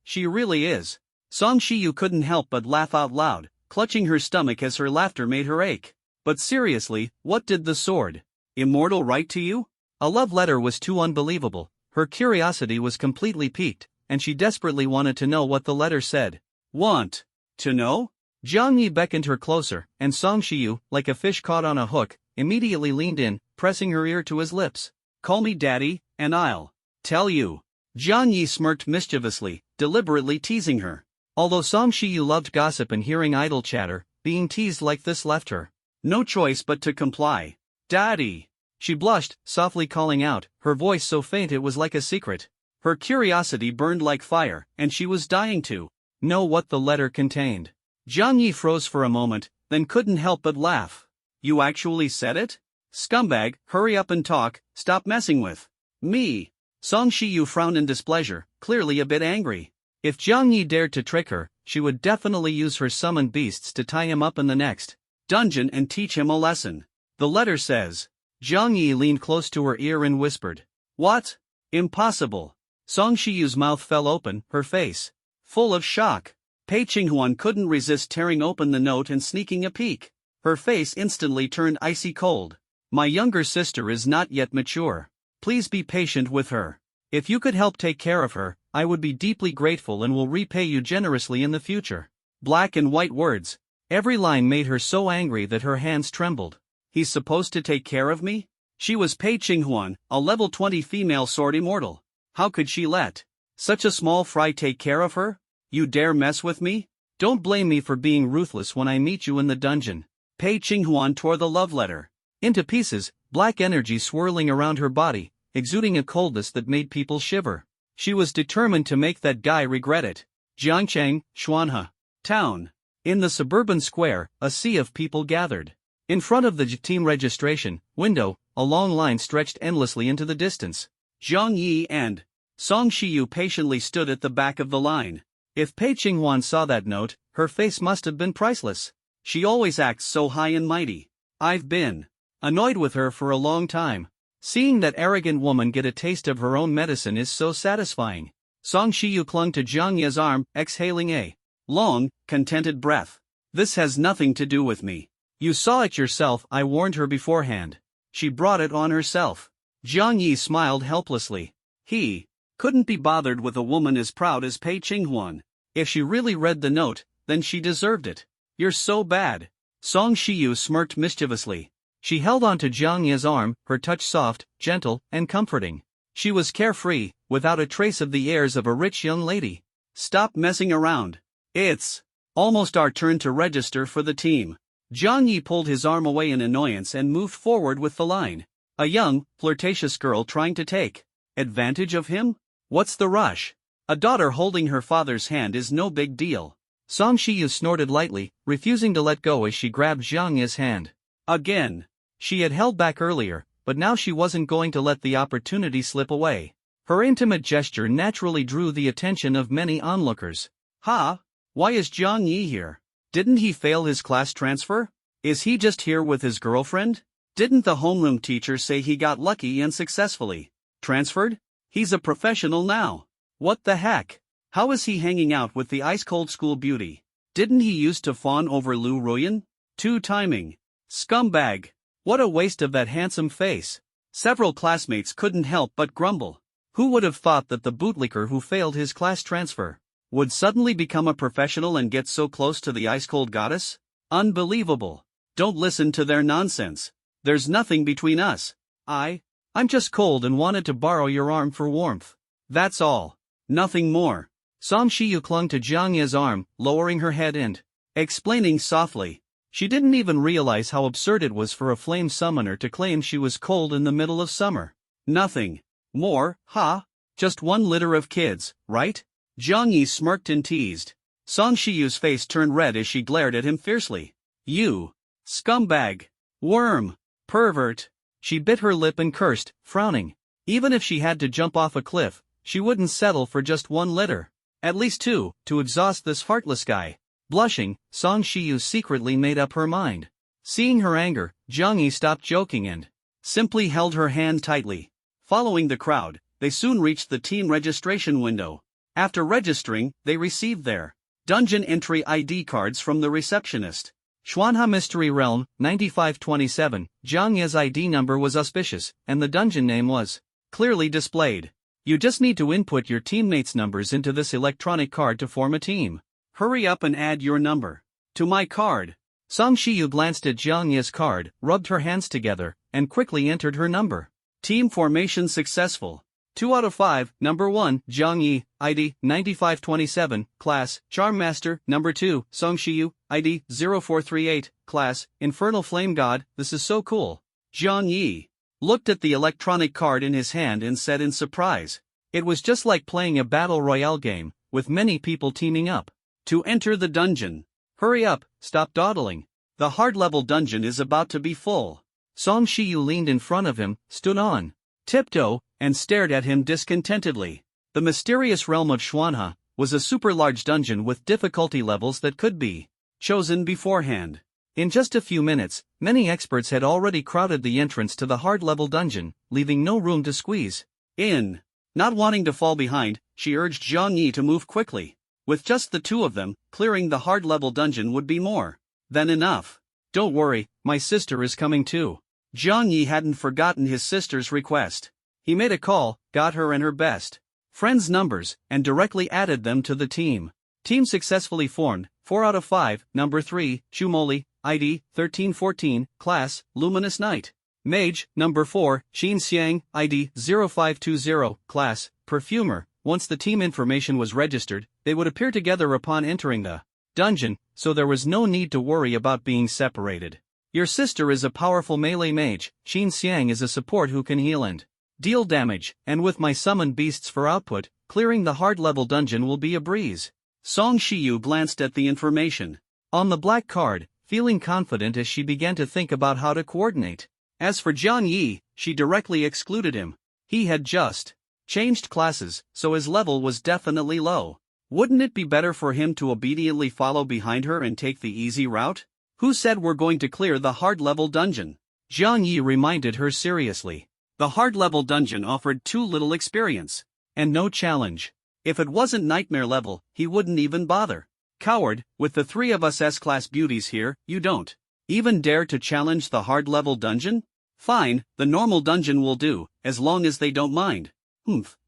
She really is. Song Shiyu couldn't help but laugh out loud, clutching her stomach as her laughter made her ache. But seriously, what did the sword immortal write to you? A love letter was too unbelievable. Her curiosity was completely piqued, and she desperately wanted to know what the letter said. Want to know? Jiang Yi beckoned her closer, and Song Shiyu, like a fish caught on a hook, immediately leaned in, pressing her ear to his lips. Call me daddy, and I'll tell you. Jiang Yi smirked mischievously, deliberately teasing her. Although Song Shiyu loved gossip and hearing idle chatter, being teased like this left her no choice but to comply. Daddy! She blushed, softly calling out, her voice so faint it was like a secret. Her curiosity burned like fire, and she was dying to know what the letter contained. Jiang Yi froze for a moment, then couldn't help but laugh. You actually said it? Scumbag, hurry up and talk, stop messing with me. Song Shiyu frowned in displeasure, clearly a bit angry. If Jiang Yi dared to trick her, she would definitely use her summoned beasts to tie him up in the next dungeon and teach him a lesson. The letter says. Jiang Yi leaned close to her ear and whispered. What? Impossible. Song Shiyu's mouth fell open, her face full of shock. Pei Qinghuan couldn't resist tearing open the note and sneaking a peek. Her face instantly turned icy cold. My younger sister is not yet mature. Please be patient with her. If you could help take care of her, I would be deeply grateful and will repay you generously in the future. Black and white words. Every line made her so angry that her hands trembled. He's supposed to take care of me? She was Pei Qinghuan, a level 20 female sword immortal. How could she let such a small fry take care of her? You dare mess with me? Don't blame me for being ruthless when I meet you in the dungeon. Pei Qinghuan tore the love letter into pieces, black energy swirling around her body, exuding a coldness that made people shiver. She was determined to make that guy regret it. Jiangcheng, Xuanhe town. In the suburban square, a sea of people gathered. In front of the team registration window, a long line stretched endlessly into the distance. Jiang Yi and Song Shiyu patiently stood at the back of the line. If Pei Qinghuan saw that note, her face must have been priceless. She always acts so high and mighty. I've been annoyed with her for a long time. Seeing that arrogant woman get a taste of her own medicine is so satisfying. Song Shiyu clung to Jiang Yi's arm, exhaling a long, contented breath. This has nothing to do with me. You saw it yourself, I warned her beforehand. She brought it on herself. Jiang Yi smiled helplessly. He couldn't be bothered with a woman as proud as Pei Qinghuan. If she really read the note, then she deserved it. You're so bad. Song Shiyu smirked mischievously. She held on to Jiang Yi's arm, her touch soft, gentle, and comforting. She was carefree, without a trace of the airs of a rich young lady. Stop messing around. It's almost our turn to register for the team. Jiang Yi pulled his arm away in annoyance and moved forward with the line. A young, flirtatious girl trying to take advantage of him? What's the rush? A daughter holding her father's hand is no big deal. Song Shiyu snorted lightly, refusing to let go as she grabbed Jiang Yi's hand. Again. She had held back earlier, but now she wasn't going to let the opportunity slip away. Her intimate gesture naturally drew the attention of many onlookers. Why is Jiang Yi here? Didn't he fail his class transfer? Is he just here with his girlfriend? Didn't the homeroom teacher say he got lucky and successfully transferred? He's a professional now. What the heck? How is he hanging out with the ice-cold school beauty? Didn't he used to fawn over Lu Ruyan? Two-timing. Scumbag. What a waste of that handsome face. Several classmates couldn't help but grumble. Who would have thought that the bootlicker who failed his class transfer would suddenly become a professional and get so close to the ice-cold goddess? Unbelievable. Don't listen to their nonsense. There's nothing between us. I'm just cold and wanted to borrow your arm for warmth. That's all. Nothing more. Song Shiyu clung to Jiang Ye's arm, lowering her head and explaining softly. She didn't even realize how absurd it was for a flame summoner to claim she was cold in the middle of summer. Nothing more, huh? Just one litter of kids, right? Jiang Yi smirked and teased. Song Shiyu's face turned red as she glared at him fiercely. You scumbag, worm, pervert. She bit her lip and cursed, frowning. Even if she had to jump off a cliff, she wouldn't settle for just one litter. At least two, to exhaust this heartless guy. Blushing, Song Shiyu secretly made up her mind. Seeing her anger, Jiang Yi stopped joking and simply held her hand tightly. Following the crowd, they soon reached the team registration window. After registering, they received their dungeon entry ID cards from the receptionist. Xuanha Mystery Realm, 9527, Jiang Ye's ID number was auspicious, and the dungeon name was clearly displayed. You just need to input your teammates' numbers into this electronic card to form a team. Hurry up and add your number to my card. Song Shiyu glanced at Jiang Ye's card, rubbed her hands together, and quickly entered her number. Team formation successful. 2 out of 5, number 1, Jiang Yi, ID, 9527, class, Charm Master, number 2, Song Shiyu, ID, 0438, class, Infernal Flame God. This is so cool. Jiang Yi looked at the electronic card in his hand and said in surprise. It was just like playing a battle royale game, with many people teaming up to enter the dungeon. Hurry up, stop dawdling. The hard-level dungeon is about to be full. Song Shiyu leaned in front of him, stood on tiptoe, and stared at him discontentedly. The mysterious realm of Xuanha was a super-large dungeon with difficulty levels that could be chosen beforehand. In just a few minutes, many experts had already crowded the entrance to the hard-level dungeon, leaving no room to squeeze in. Not wanting to fall behind, she urged Jiang Yi to move quickly. With just the two of them, clearing the hard-level dungeon would be more than enough. Don't worry, my sister is coming too. Jiang Yi hadn't forgotten his sister's request. He made a call, got her and her best friends' numbers, and directly added them to the team. Team successfully formed, 4 out of 5, number 3, Shumoli, ID, 1314, class, Luminous Night. Mage, number 4, Xin Xiang, ID, 0520, class, Perfumer. Once the team information was registered, they would appear together upon entering the dungeon, so there was no need to worry about being separated. Your sister is a powerful melee mage, Xin Xiang is a support who can heal and deal damage, and with my summoned beasts for output, clearing the hard-level dungeon will be a breeze. Song Shiyu glanced at the information on the black card, feeling confident as she began to think about how to coordinate. As for Jiang Yi, she directly excluded him. He had just changed classes, so his level was definitely low. Wouldn't it be better for him to obediently follow behind her and take the easy route? Who said we're going to clear the hard-level dungeon? Jiang Yi reminded her seriously. The hard-level dungeon offered too little experience and no challenge. If it wasn't nightmare level, he wouldn't even bother. Coward, with the three of us S-class beauties here, you don't even dare to challenge the hard-level dungeon? Fine, the normal dungeon will do, as long as they don't mind.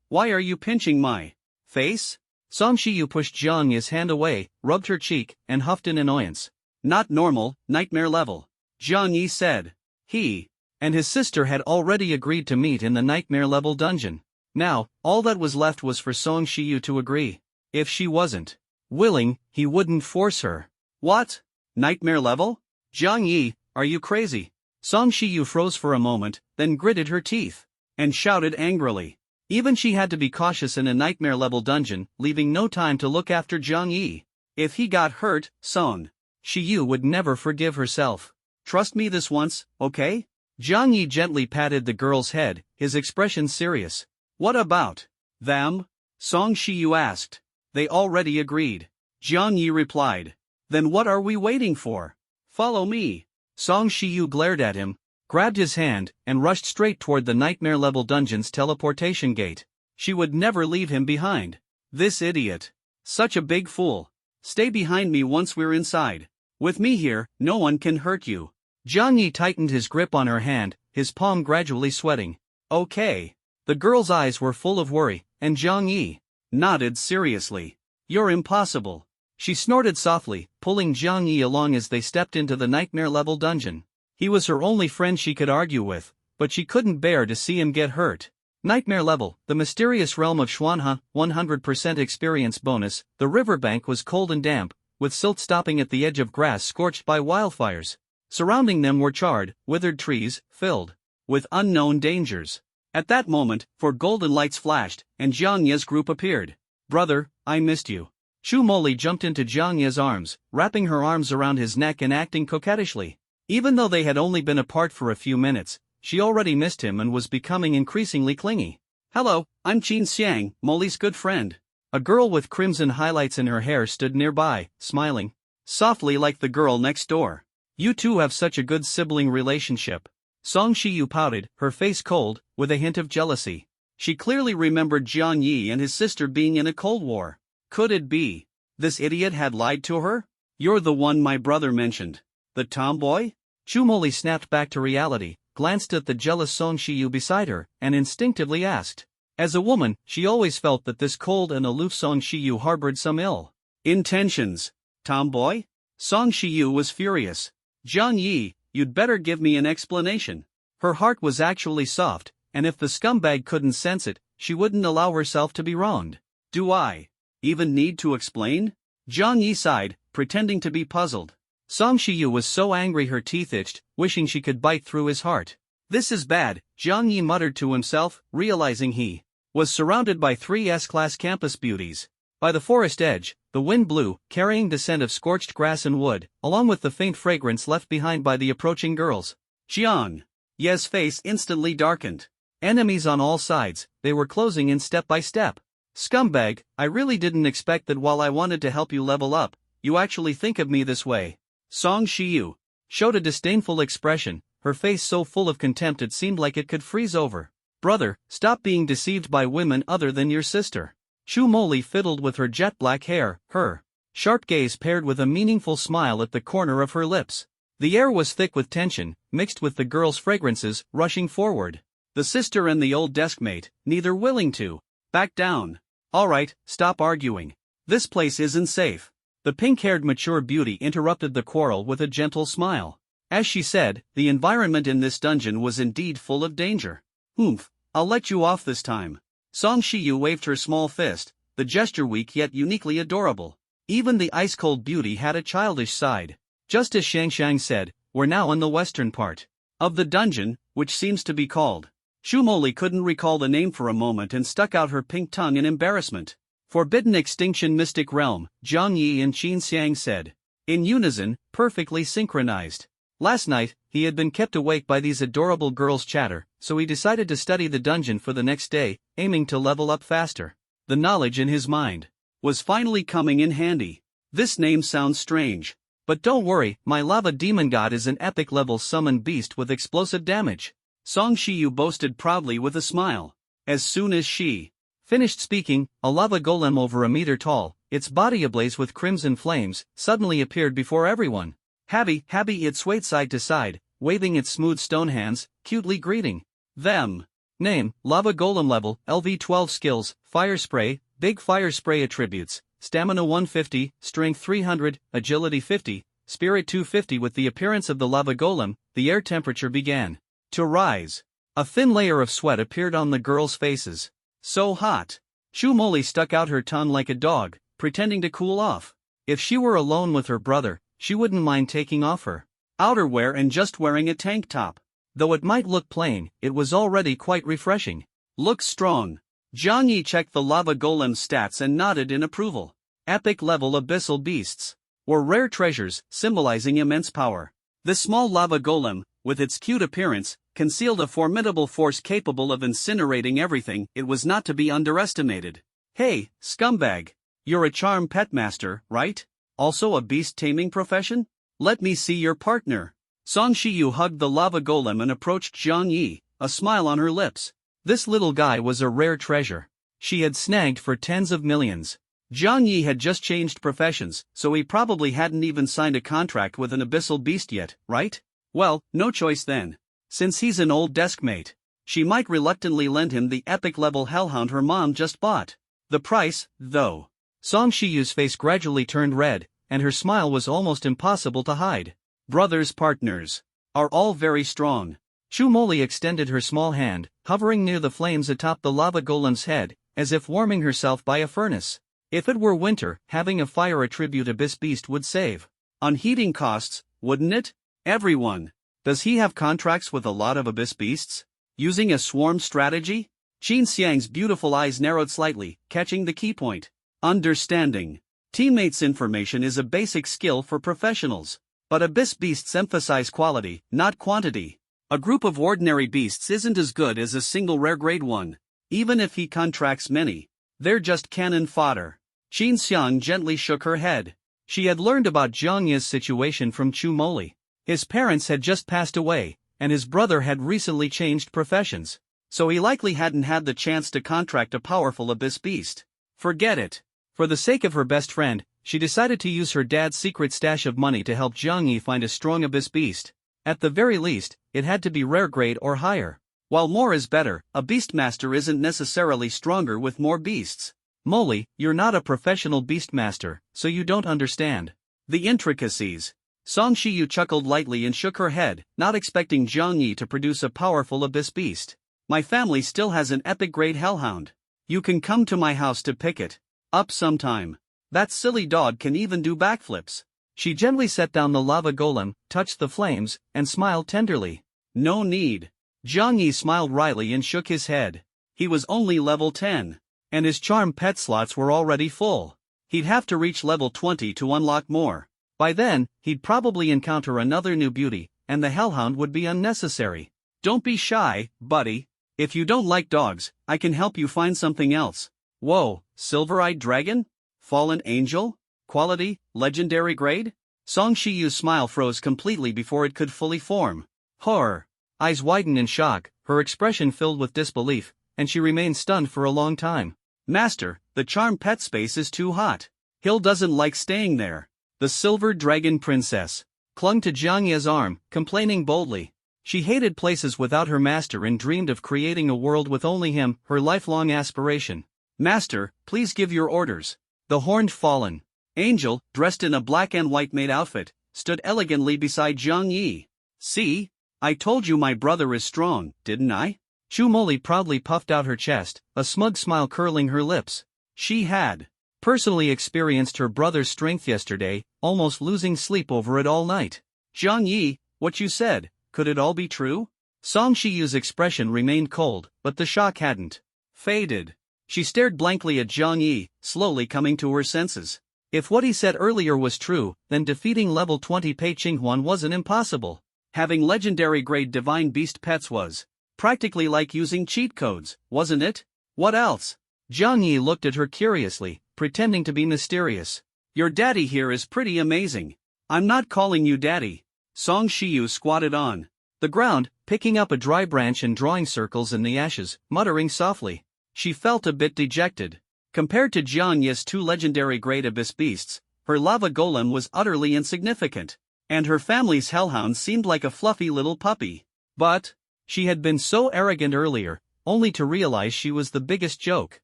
Why are you pinching my face? Song Shiyu pushed Jiang Yi's hand away, rubbed her cheek, and huffed in annoyance. Not normal, nightmare level. Jiang Yi said. He and his sister had already agreed to meet in the nightmare level dungeon. Now, all that was left was for Song Shiyu to agree. If she wasn't willing, he wouldn't force her. What? Nightmare level? Jiang Yi, are you crazy? Song Shiyu froze for a moment, then gritted her teeth and shouted angrily. Even she had to be cautious in a nightmare level dungeon, leaving no time to look after Jiang Yi. If he got hurt, Song Shiyu would never forgive herself. Trust me this once, okay? Jiang Yi gently patted the girl's head, his expression serious. What about them? Song Shiyu asked. They already agreed. Jiang Yi replied. Then what are we waiting for? Follow me. Song Shiyu glared at him, grabbed his hand, and rushed straight toward the nightmare level dungeon's teleportation gate. She would never leave him behind. This idiot. Such a big fool. Stay behind me once we're inside. With me here, no one can hurt you. Jiang Yi tightened his grip on her hand, his palm gradually sweating. Okay. The The girl's eyes were full of worry, and Zhang Yi nodded seriously. You're impossible. She snorted softly, pulling Zhang Yi along as they stepped into the nightmare-level dungeon. He was her only friend she could argue with, but she couldn't bear to see him get hurt. Nightmare level, the mysterious realm of Xuanhe, 100% experience bonus. The riverbank was cold and damp, with silt stopping at the edge of grass scorched by wildfires. Surrounding them were charred, withered trees, filled with unknown dangers. At that moment, four golden lights flashed, and Zhang Ye's group appeared. Brother, I missed you. Chu Moli jumped into Zhang Ye's arms, wrapping her arms around his neck and acting coquettishly. Even though they had only been apart for a few minutes, she already missed him and was becoming increasingly clingy. Hello, I'm Qin Xiang, Moli's good friend. A girl with crimson highlights in her hair stood nearby, smiling softly like the girl next door. You two have such a good sibling relationship. Song Shiyu pouted, her face cold, with a hint of jealousy. She clearly remembered Jiang Yi and his sister being in a cold war. Could it be this idiot had lied to her? You're the one my brother mentioned. The tomboy? Chu Moli snapped back to reality, glanced at the jealous Song Shiyu beside her, and instinctively asked. As a woman, she always felt that this cold and aloof Song Shiyu harbored some ill intentions. Tomboy? Song Shiyu was furious. Jiang Yi, you'd better give me an explanation. Her heart was actually soft, and if the scumbag couldn't sense it, she wouldn't allow herself to be wronged. Do I even need to explain? Jiang Yi sighed, pretending to be puzzled. Song Shiyu was so angry her teeth itched, wishing she could bite through his heart. This is bad, Jiang Yi muttered to himself, realizing he was surrounded by three S-class campus beauties. By the forest edge, the wind blew, carrying the scent of scorched grass and wood, along with the faint fragrance left behind by the approaching girls. Jiang Ye's face instantly darkened. Enemies on all sides, they were closing in step by step. Scumbag, I really didn't expect that while I wanted to help you level up, you actually think of me this way. Song Shiyu showed a disdainful expression, her face so full of contempt it seemed like it could freeze over. Brother, stop being deceived by women other than your sister. Chu Moli fiddled with her jet black hair, her sharp gaze paired with a meaningful smile at the corner of her lips. The air was thick with tension, mixed with the girl's fragrances, rushing forward. The sister and the old deskmate, neither willing to back down. Alright, stop arguing. This place isn't safe. The pink-haired mature beauty interrupted the quarrel with a gentle smile. As she said, the environment in this dungeon was indeed full of danger. Oomph, I'll let you off this time. Song Shiyu waved her small fist, the gesture weak yet uniquely adorable. Even the ice-cold beauty had a childish side. Just as Shangshang said, we're now in the western part of the dungeon, which seems to be called. Chu Moli couldn't recall the name for a moment and stuck out her pink tongue in embarrassment. Forbidden Extinction Mystic Realm, Zhang Yi and Qin Xiang said. In unison, perfectly synchronized. Last night, he had been kept awake by these adorable girls' chatter, so he decided to study the dungeon for the next day, aiming to level up faster. The knowledge in his mind was finally coming in handy. This name sounds strange. But don't worry, my lava demon god is an epic level summoned beast with explosive damage. Song Shiyu boasted proudly with a smile. As soon as she finished speaking, a lava golem over a meter tall, its body ablaze with crimson flames, suddenly appeared before everyone. Happy it swayed side to side, waving its smooth stone hands, cutely greeting them. Name, Lava Golem level, LV12 skills, Fire Spray, Big Fire Spray attributes, Stamina 150, Strength 300, Agility 50, Spirit 250. With the appearance of the Lava Golem, the air temperature began to rise. A thin layer of sweat appeared on the girls' faces. So hot. Chu Moli stuck out her tongue like a dog, pretending to cool off. If she were alone with her brother, she wouldn't mind taking off her outerwear and just wearing a tank top. Though it might look plain, it was already quite refreshing. Looks strong. Zhang Yi checked the lava golem's stats and nodded in approval. Epic level abyssal beasts were rare treasures, symbolizing immense power. The small lava golem, with its cute appearance, concealed a formidable force capable of incinerating everything. It was not to be underestimated. Hey, scumbag. You're a charm pet master, right? Also a beast taming profession? Let me see your partner. Song Shiyu hugged the lava golem and approached Zhang Yi, a smile on her lips. This little guy was a rare treasure. She had snagged for tens of millions. Zhang Yi had just changed professions, so he probably hadn't even signed a contract with an abyssal beast yet, right? Well, no choice then. Since he's an old deskmate. she might reluctantly lend him the epic-level hellhound her mom just bought. The price, though. Song Shiyu's face gradually turned red, and her smile was almost impossible to hide. Brothers partners are all very strong. Chu Moli extended her small hand, hovering near the flames atop the lava golem's head, as if warming herself by a furnace. If it were winter, having a fire attribute abyss beast would save on heating costs, wouldn't it? Everyone. Does he have contracts with a lot of abyss beasts? Using a swarm strategy? Qin Xiang's beautiful eyes narrowed slightly, catching the key point. Understanding. Teammates' information is a basic skill for professionals. But abyss beasts emphasize quality, not quantity. A group of ordinary beasts isn't as good as a single rare grade one. Even if he contracts many, they're just cannon fodder. Qin Xiang gently shook her head. She had learned about Jiang Yi's situation from Chu Moli. His parents had just passed away, and his brother had recently changed professions. So he likely hadn't had the chance to contract a powerful abyss beast. Forget it. For the sake of her best friend, she decided to use her dad's secret stash of money to help Jiang Yi find a strong abyss beast. At the very least, it had to be rare grade or higher. While more is better, a beastmaster isn't necessarily stronger with more beasts. Moli, you're not a professional beastmaster, so you don't understand the intricacies. Song Shiyu chuckled lightly and shook her head, not expecting Jiang Yi to produce a powerful abyss beast. My family still has an epic grade hellhound. You can come to my house to pick it up sometime. That silly dog can even do backflips. She gently set down the lava golem, touched the flames, and smiled tenderly. No need. Jiang Yi smiled wryly and shook his head. He was only level 10. And his charm pet slots were already full. He'd have to reach level 20 to unlock more. By then, he'd probably encounter another new beauty, and the hellhound would be unnecessary. Don't be shy, buddy. If you don't like dogs, I can help you find something else. Whoa, silver-eyed dragon? Fallen angel? Quality, legendary grade? Song Shiyu's smile froze completely before it could fully form. Horror. Eyes widened in shock, her expression filled with disbelief, and she remained stunned for a long time. Master, the charm pet space is too hot. Hill doesn't like staying there. The silver dragon princess clung to Jiang Yi's arm, complaining boldly. She hated places without her master and dreamed of creating a world with only him, her lifelong aspiration. Master, please give your orders. The horned fallen angel, dressed in a black and white maid outfit, stood elegantly beside Jiang Yi. See? I told you my brother is strong, didn't I? Chu Moli proudly puffed out her chest, a smug smile curling her lips. She had personally experienced her brother's strength yesterday, almost losing sleep over it all night. Jiang Yi, what you said, could it all be true? Song Shiyu's expression remained cold, but the shock hadn't faded. She stared blankly at Jiang Yi, slowly coming to her senses. If what he said earlier was true, then defeating level 20 Pei Qinghuan wasn't impossible. Having legendary grade divine beast pets was practically like using cheat codes, wasn't it? What else? Jiang Yi looked at her curiously, pretending to be mysterious. Your daddy here is pretty amazing. I'm not calling you daddy. Song Shiyu squatted on the ground, picking up a dry branch and drawing circles in the ashes, muttering softly. She felt a bit dejected. Compared to Jiang Yi's two legendary grade abyss beasts, her lava golem was utterly insignificant, and her family's hellhound seemed like a fluffy little puppy. But she had been so arrogant earlier, only to realize she was the biggest joke.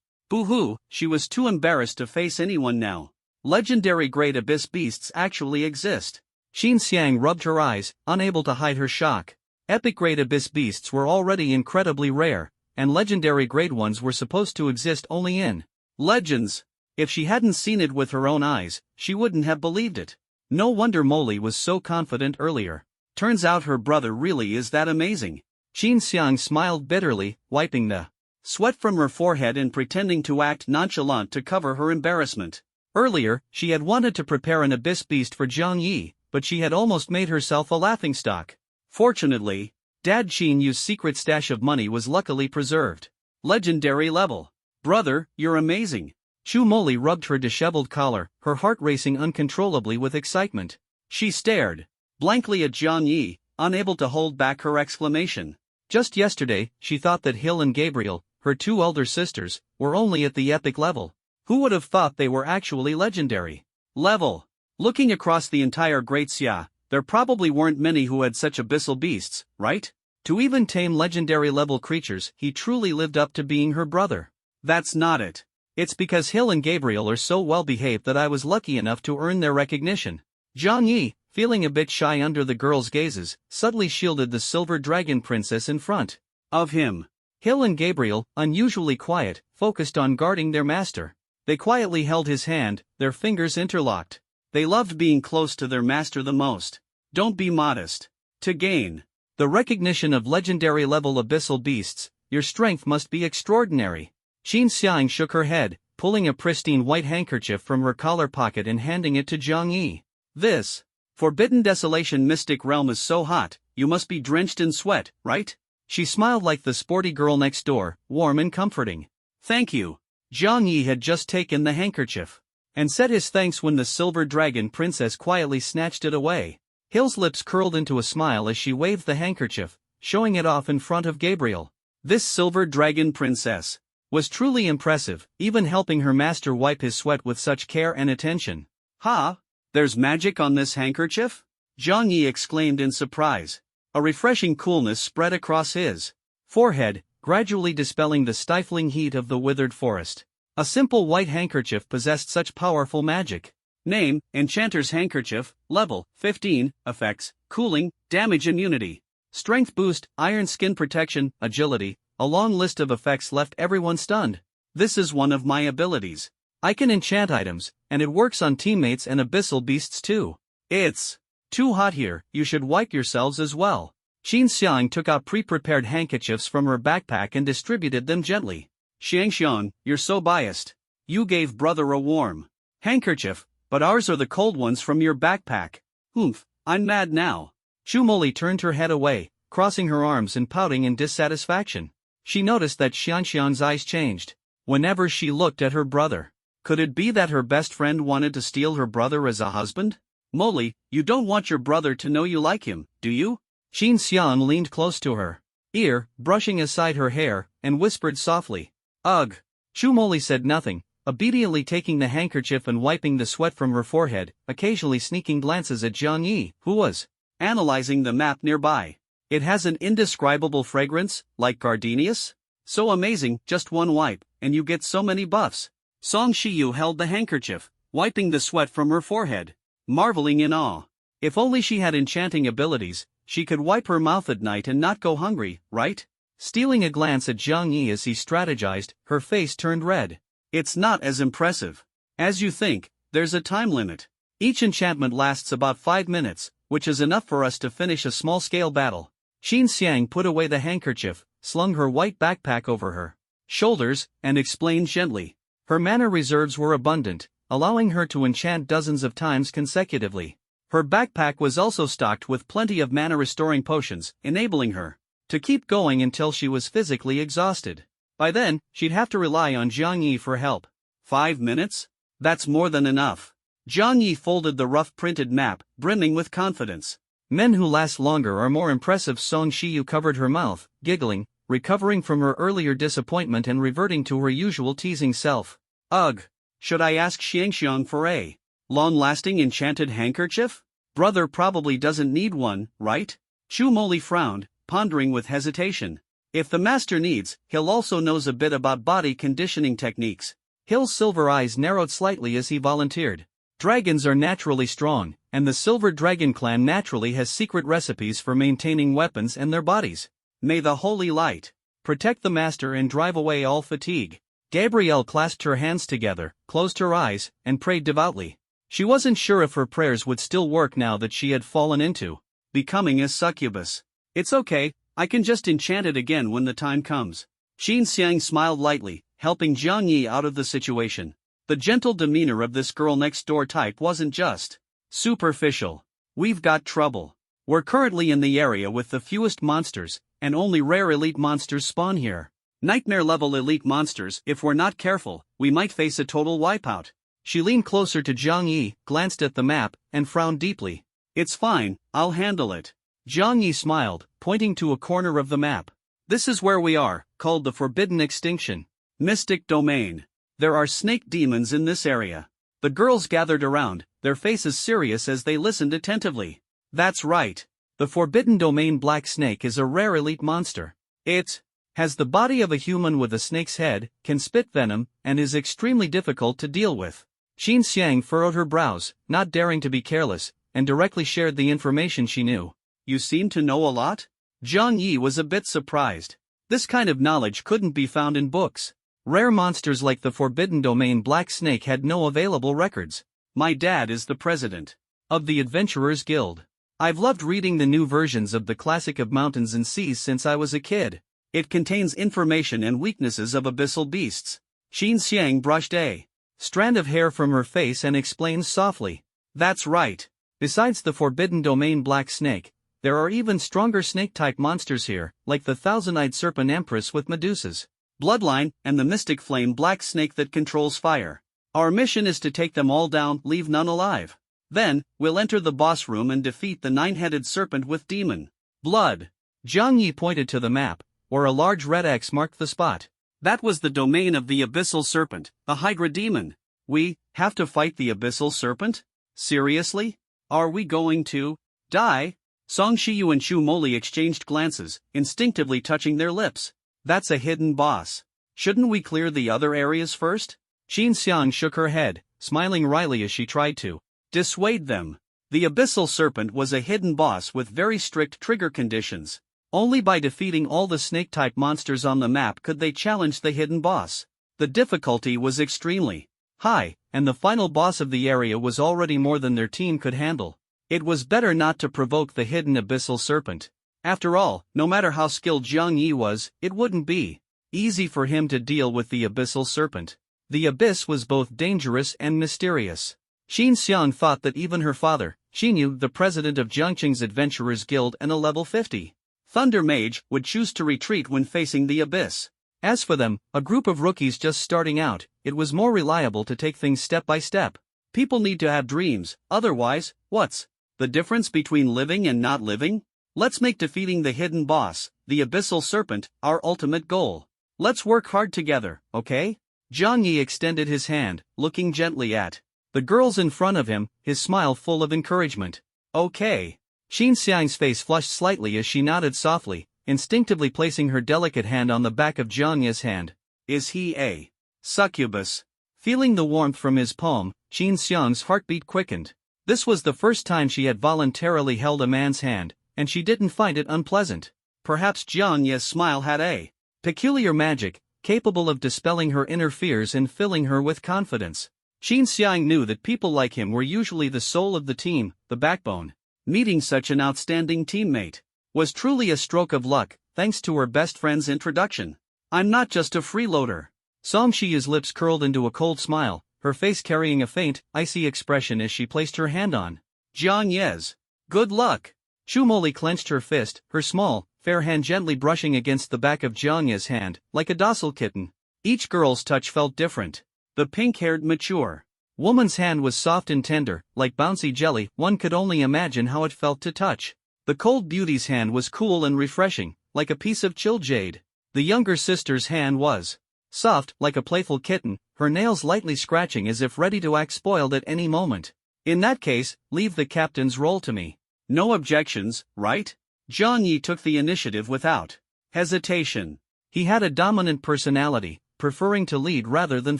Boo-hoo, she was too embarrassed to face anyone now. Legendary grade abyss beasts actually exist. Qin Xiang rubbed her eyes, unable to hide her shock. Epic grade abyss beasts were already incredibly rare, and legendary grade ones were supposed to exist only in legends. If she hadn't seen it with her own eyes, she wouldn't have believed it. No wonder Moli was so confident earlier. Turns out her brother really is that amazing. Qin Xiang smiled bitterly, wiping the sweat from her forehead and pretending to act nonchalant to cover her embarrassment. Earlier, she had wanted to prepare an abyss beast for Jiang Yi, but she had almost made herself a laughingstock. Fortunately, Dad Qin Yu's secret stash of money was luckily preserved. Legendary level. Brother, you're amazing. Chu Moli rubbed her disheveled collar, her heart racing uncontrollably with excitement. She stared blankly at Jiang Yi, unable to hold back her exclamation. Just yesterday, she thought that Hill and Gabriel, her two elder sisters, were only at the epic level. Who would have thought they were actually legendary level? Looking across the entire Great Xia, there probably weren't many who had such abyssal beasts, right? To even tame legendary level creatures, he truly lived up to being her brother. That's not it. It's because Hill and Gabriel are so well behaved that I was lucky enough to earn their recognition. Zhang Yi, feeling a bit shy under the girl's gazes, subtly shielded the silver dragon princess in front of him. Hill and Gabriel, unusually quiet, focused on guarding their master. They quietly held his hand, their fingers interlocked. They loved being close to their master the most. Don't be modest. To gain the recognition of legendary level abyssal beasts, your strength must be extraordinary. Qin Xiang shook her head, pulling a pristine white handkerchief from her collar pocket and handing it to Zhang Yi. This Forbidden Desolation mystic realm is so hot, you must be drenched in sweat, right? She smiled like the sporty girl next door, warm and comforting. Thank you. Zhang Yi had just taken the handkerchief and said his thanks when the silver dragon princess quietly snatched it away. Hill's lips curled into a smile as she waved the handkerchief, showing it off in front of Gabriel. This silver dragon princess was truly impressive, even helping her master wipe his sweat with such care and attention. Ha! There's magic on this handkerchief? Zhang Yi exclaimed in surprise. A refreshing coolness spread across his forehead, gradually dispelling the stifling heat of the withered forest. A simple white handkerchief possessed such powerful magic. Name, Enchanter's Handkerchief, Level, 15, Effects, Cooling, Damage Immunity. Strength Boost, Iron Skin Protection, Agility. A long list of effects left everyone stunned. This is one of my abilities. I can enchant items, and it works on teammates and abyssal beasts too. It's too hot here, you should wipe yourselves as well. Qin Xiang took out pre-prepared handkerchiefs from her backpack and distributed them gently. Xiangxiang, you're so biased. You gave brother a warm handkerchief, but ours are the cold ones from your backpack. Oomph, I'm mad now. Chumoli turned her head away, crossing her arms and pouting in dissatisfaction. She noticed that Xiangxiang's eyes changed whenever she looked at her brother. Could it be that her best friend wanted to steal her brother as a husband? Molly, you don't want your brother to know you like him, do you? Qin Xiang leaned close to her ear, brushing aside her hair, and whispered softly. Ugh. Chumoli said nothing, obediently taking the handkerchief and wiping the sweat from her forehead, occasionally sneaking glances at Zhang Yi, who was analyzing the map nearby. It has an indescribable fragrance, like gardenias? So amazing, just one wipe, and you get so many buffs. Song Shiyu held the handkerchief, wiping the sweat from her forehead, marveling in awe. If only she had enchanting abilities, she could wipe her mouth at night and not go hungry, right? Stealing a glance at Zhang Yi as he strategized, her face turned red. It's not as impressive as you think. There's a time limit. Each enchantment lasts about 5 minutes, which is enough for us to finish a small-scale battle. Qin Xiang put away the handkerchief, slung her white backpack over her shoulders, and explained gently. Her mana reserves were abundant, allowing her to enchant dozens of times consecutively. Her backpack was also stocked with plenty of mana-restoring potions, enabling her to keep going until she was physically exhausted. By then, she'd have to rely on Zhang Yi for help. 5 minutes? That's more than enough. Zhang Yi folded the rough printed map, brimming with confidence. Men who last longer are more impressive. Song Shiyu covered her mouth, giggling, recovering from her earlier disappointment and reverting to her usual teasing self. Ugh. Should I ask Xiangxiang for a long-lasting enchanted handkerchief? Brother probably doesn't need one, right? Chu Moli frowned, pondering with hesitation. If the master needs, Hill also knows a bit about body conditioning techniques. Hill's silver eyes narrowed slightly as he volunteered. Dragons are naturally strong, and the Silver Dragon clan naturally has secret recipes for maintaining weapons and their bodies. May the holy light protect the master and drive away all fatigue. Gabrielle clasped her hands together, closed her eyes, and prayed devoutly. She wasn't sure if her prayers would still work now that she had fallen into becoming a succubus. It's okay, I can just enchant it again when the time comes. Qin Xiang smiled lightly, helping Zhang Yi out of the situation. The gentle demeanor of this girl next door type wasn't just superficial. We've got trouble. We're currently in the area with the fewest monsters, and only rare elite monsters spawn here. Nightmare-level elite monsters. If we're not careful, we might face a total wipeout. She leaned closer to Zhang Yi, glanced at the map, and frowned deeply. It's fine, I'll handle it. Zhang Yi smiled, pointing to a corner of the map. This is where we are, called the Forbidden Extinction Mystic Domain. There are snake demons in this area. The girls gathered around, their faces serious as they listened attentively. That's right. The Forbidden Domain black snake is a rare elite monster. It has the body of a human with a snake's head, can spit venom, and is extremely difficult to deal with. Qin Xiang furrowed her brows, not daring to be careless, and directly shared the information she knew. You seem to know a lot? Zhang Yi was a bit surprised. This kind of knowledge couldn't be found in books. Rare monsters like the Forbidden Domain black snake had no available records. My dad is the president of the Adventurers Guild. I've loved reading the new versions of the Classic of Mountains and Seas since I was a kid. It contains information and weaknesses of abyssal beasts. Qin Xiang brushed a strand of hair from her face and explained softly. That's right. Besides the Forbidden Domain black snake, there are even stronger snake-type monsters here, like the thousand-eyed serpent empress with Medusa's bloodline and the mystic flame black snake that controls fire. Our mission is to take them all down, leave none alive. Then, we'll enter the boss room and defeat the nine-headed serpent with demon blood. Zhang Yi pointed to the map, where a large red X marked the spot. That was the domain of the abyssal serpent, the Hydra demon. We have to fight the abyssal serpent? Seriously? Are we going to die? Song Shiyu and Shu Moli exchanged glances, instinctively touching their lips. That's a hidden boss. Shouldn't we clear the other areas first? Qin Xiang shook her head, smiling wryly as she tried to dissuade them. The abyssal serpent was a hidden boss with very strict trigger conditions. Only by defeating all the snake-type monsters on the map could they challenge the hidden boss. The difficulty was extremely high, and the final boss of the area was already more than their team could handle. It was better not to provoke the hidden abyssal serpent. After all, no matter how skilled Zhang Yi was, it wouldn't be easy for him to deal with the abyssal serpent. The abyss was both dangerous and mysterious. Qin Xiang thought that even her father, Xinyu, the president of Jiangqing's Adventurers Guild and a level 50 Thunder Mage, would choose to retreat when facing the abyss. As for them, a group of rookies just starting out, it was more reliable to take things step by step. People need to have dreams, otherwise, what's the difference between living and not living? Let's make defeating the hidden boss, the abyssal serpent, our ultimate goal. Let's work hard together, okay? Zhang Yi extended his hand, looking gently at the girls in front of him, his smile full of encouragement. Okay. Qin Xiang's face flushed slightly as she nodded softly, instinctively placing her delicate hand on the back of Zhang Yi's hand. Is he a succubus? Feeling the warmth from his palm, Qin Xiang's heartbeat quickened. This was the first time she had voluntarily held a man's hand, and she didn't find it unpleasant. Perhaps Zhang Yi's smile had a peculiar magic, capable of dispelling her inner fears and filling her with confidence. Qin Xiang knew that people like him were usually the soul of the team, the backbone. Meeting such an outstanding teammate was truly a stroke of luck, thanks to her best friend's introduction. I'm not just a freeloader. Song Shiyu's lips curled into a cold smile, her face carrying a faint, icy expression as she placed her hand on Zhang Yi's. Good luck. Shu Moli clenched her fist, her small, fair hand gently brushing against the back of Zhang Yi's hand, like a docile kitten. Each girl's touch felt different. The pink-haired mature woman's hand was soft and tender, like bouncy jelly. One could only imagine how it felt to touch. The cold beauty's hand was cool and refreshing, like a piece of chilled jade. The younger sister's hand was soft, like a playful kitten, her nails lightly scratching as if ready to act spoiled at any moment. In that case, leave the captain's role to me. No objections, right? Zhang Yi took the initiative without hesitation. He had a dominant personality, preferring to lead rather than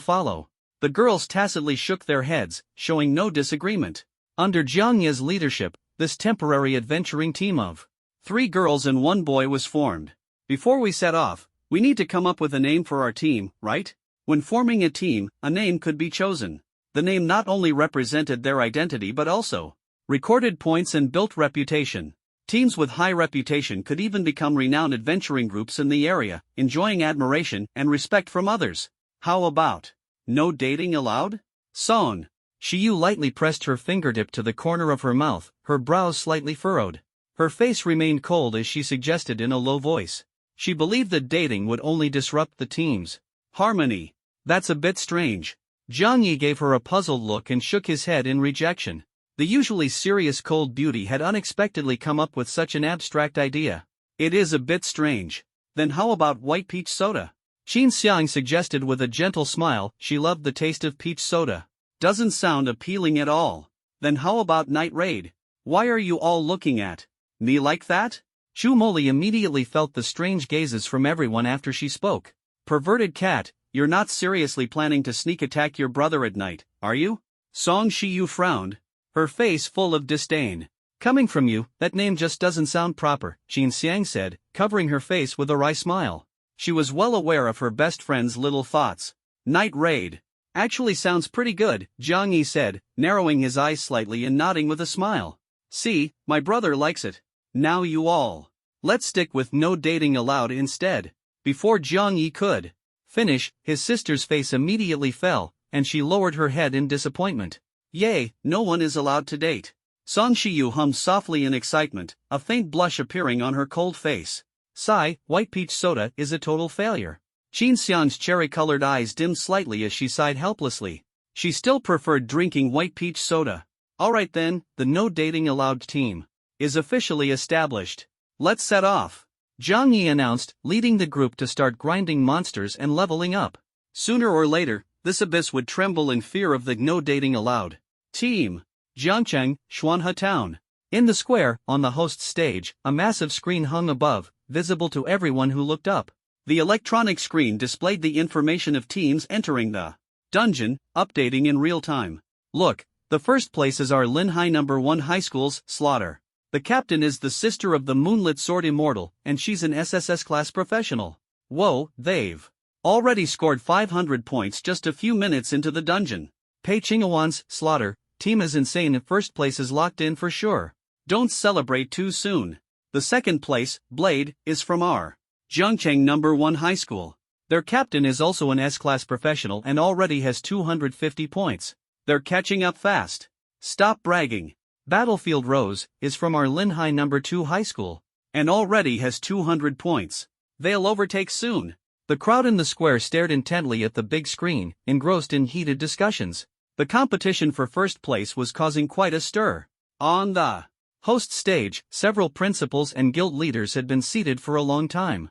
follow. The girls tacitly shook their heads, showing no disagreement. Under Zhang Yi's leadership, this temporary adventuring team of 3 girls and 1 boy was formed. Before we set off, we need to come up with a name for our team, right? When forming a team, a name could be chosen. The name not only represented their identity but also recorded points and built reputation. Teams with high reputation could even become renowned adventuring groups in the area, enjoying admiration and respect from others. How about no dating allowed? Song Shiyu lightly pressed her fingertip to the corner of her mouth, her brows slightly furrowed. Her face remained cold as she suggested in a low voice. She believed that dating would only disrupt the team's harmony. That's a bit strange. Zhang Yi gave her a puzzled look and shook his head in rejection. The usually serious cold beauty had unexpectedly come up with such an abstract idea. It is a bit strange. Then how about white peach soda? Qin Xiang suggested with a gentle smile. She loved the taste of peach soda. Doesn't sound appealing at all. Then how about night raid? Why are you all looking at Me like that? Chu Moli immediately felt the strange gazes from everyone after she spoke. Perverted cat, you're not seriously planning to sneak attack your brother at night, are you? Song Shiyu frowned, her face full of disdain. Coming from you, that name just doesn't sound proper, Qin Xiang said, covering her face with a wry smile. She was well aware of her best friend's little thoughts. Night raid. Actually sounds pretty good, Jiang Yi said, narrowing his eyes slightly and nodding with a smile. See, my brother likes it. Now you all. Let's stick with no dating allowed instead. Before Jiang Yi could finish, his sister's face immediately fell, and she lowered her head in disappointment. Yay, no one is allowed to date. Song Shiyu hummed softly in excitement, a faint blush appearing on her cold face. Sigh, white peach soda is a total failure. Qin Xiang's cherry-colored eyes dimmed slightly as she sighed helplessly. She still preferred drinking white peach soda. Alright then, the no dating allowed team is officially established. Let's set off. Jiang Yi announced, leading the group to start grinding monsters and leveling up. Sooner or later, this abyss would tremble in fear of the no dating allowed team. Jiangcheng, Xuanhe Town. In the square, on the host's stage, a massive screen hung above, visible to everyone who looked up. The electronic screen displayed the information of teams entering the dungeon, updating in real time. Look, the first place is our Linhai No. 1 High School's Slaughter. The captain is the sister of the Moonlit Sword Immortal, and she's an SSS class professional. Whoa, they've already scored 500 points just a few minutes into the dungeon. Pei Qinghuan's Slaughter team is insane and first place is locked in for sure. Don't celebrate too soon. The second place, Blade, is from our Zhengcheng No. 1 High School. Their captain is also an S-class professional and already has 250 points. They're catching up fast. Stop bragging. Battlefield Rose is from our Linhai No. 2 High School and already has 200 points. They'll overtake soon. The crowd in the square stared intently at the big screen, engrossed in heated discussions. The competition for first place was causing quite a stir. On the host stage, several principals and guild leaders had been seated for a long time.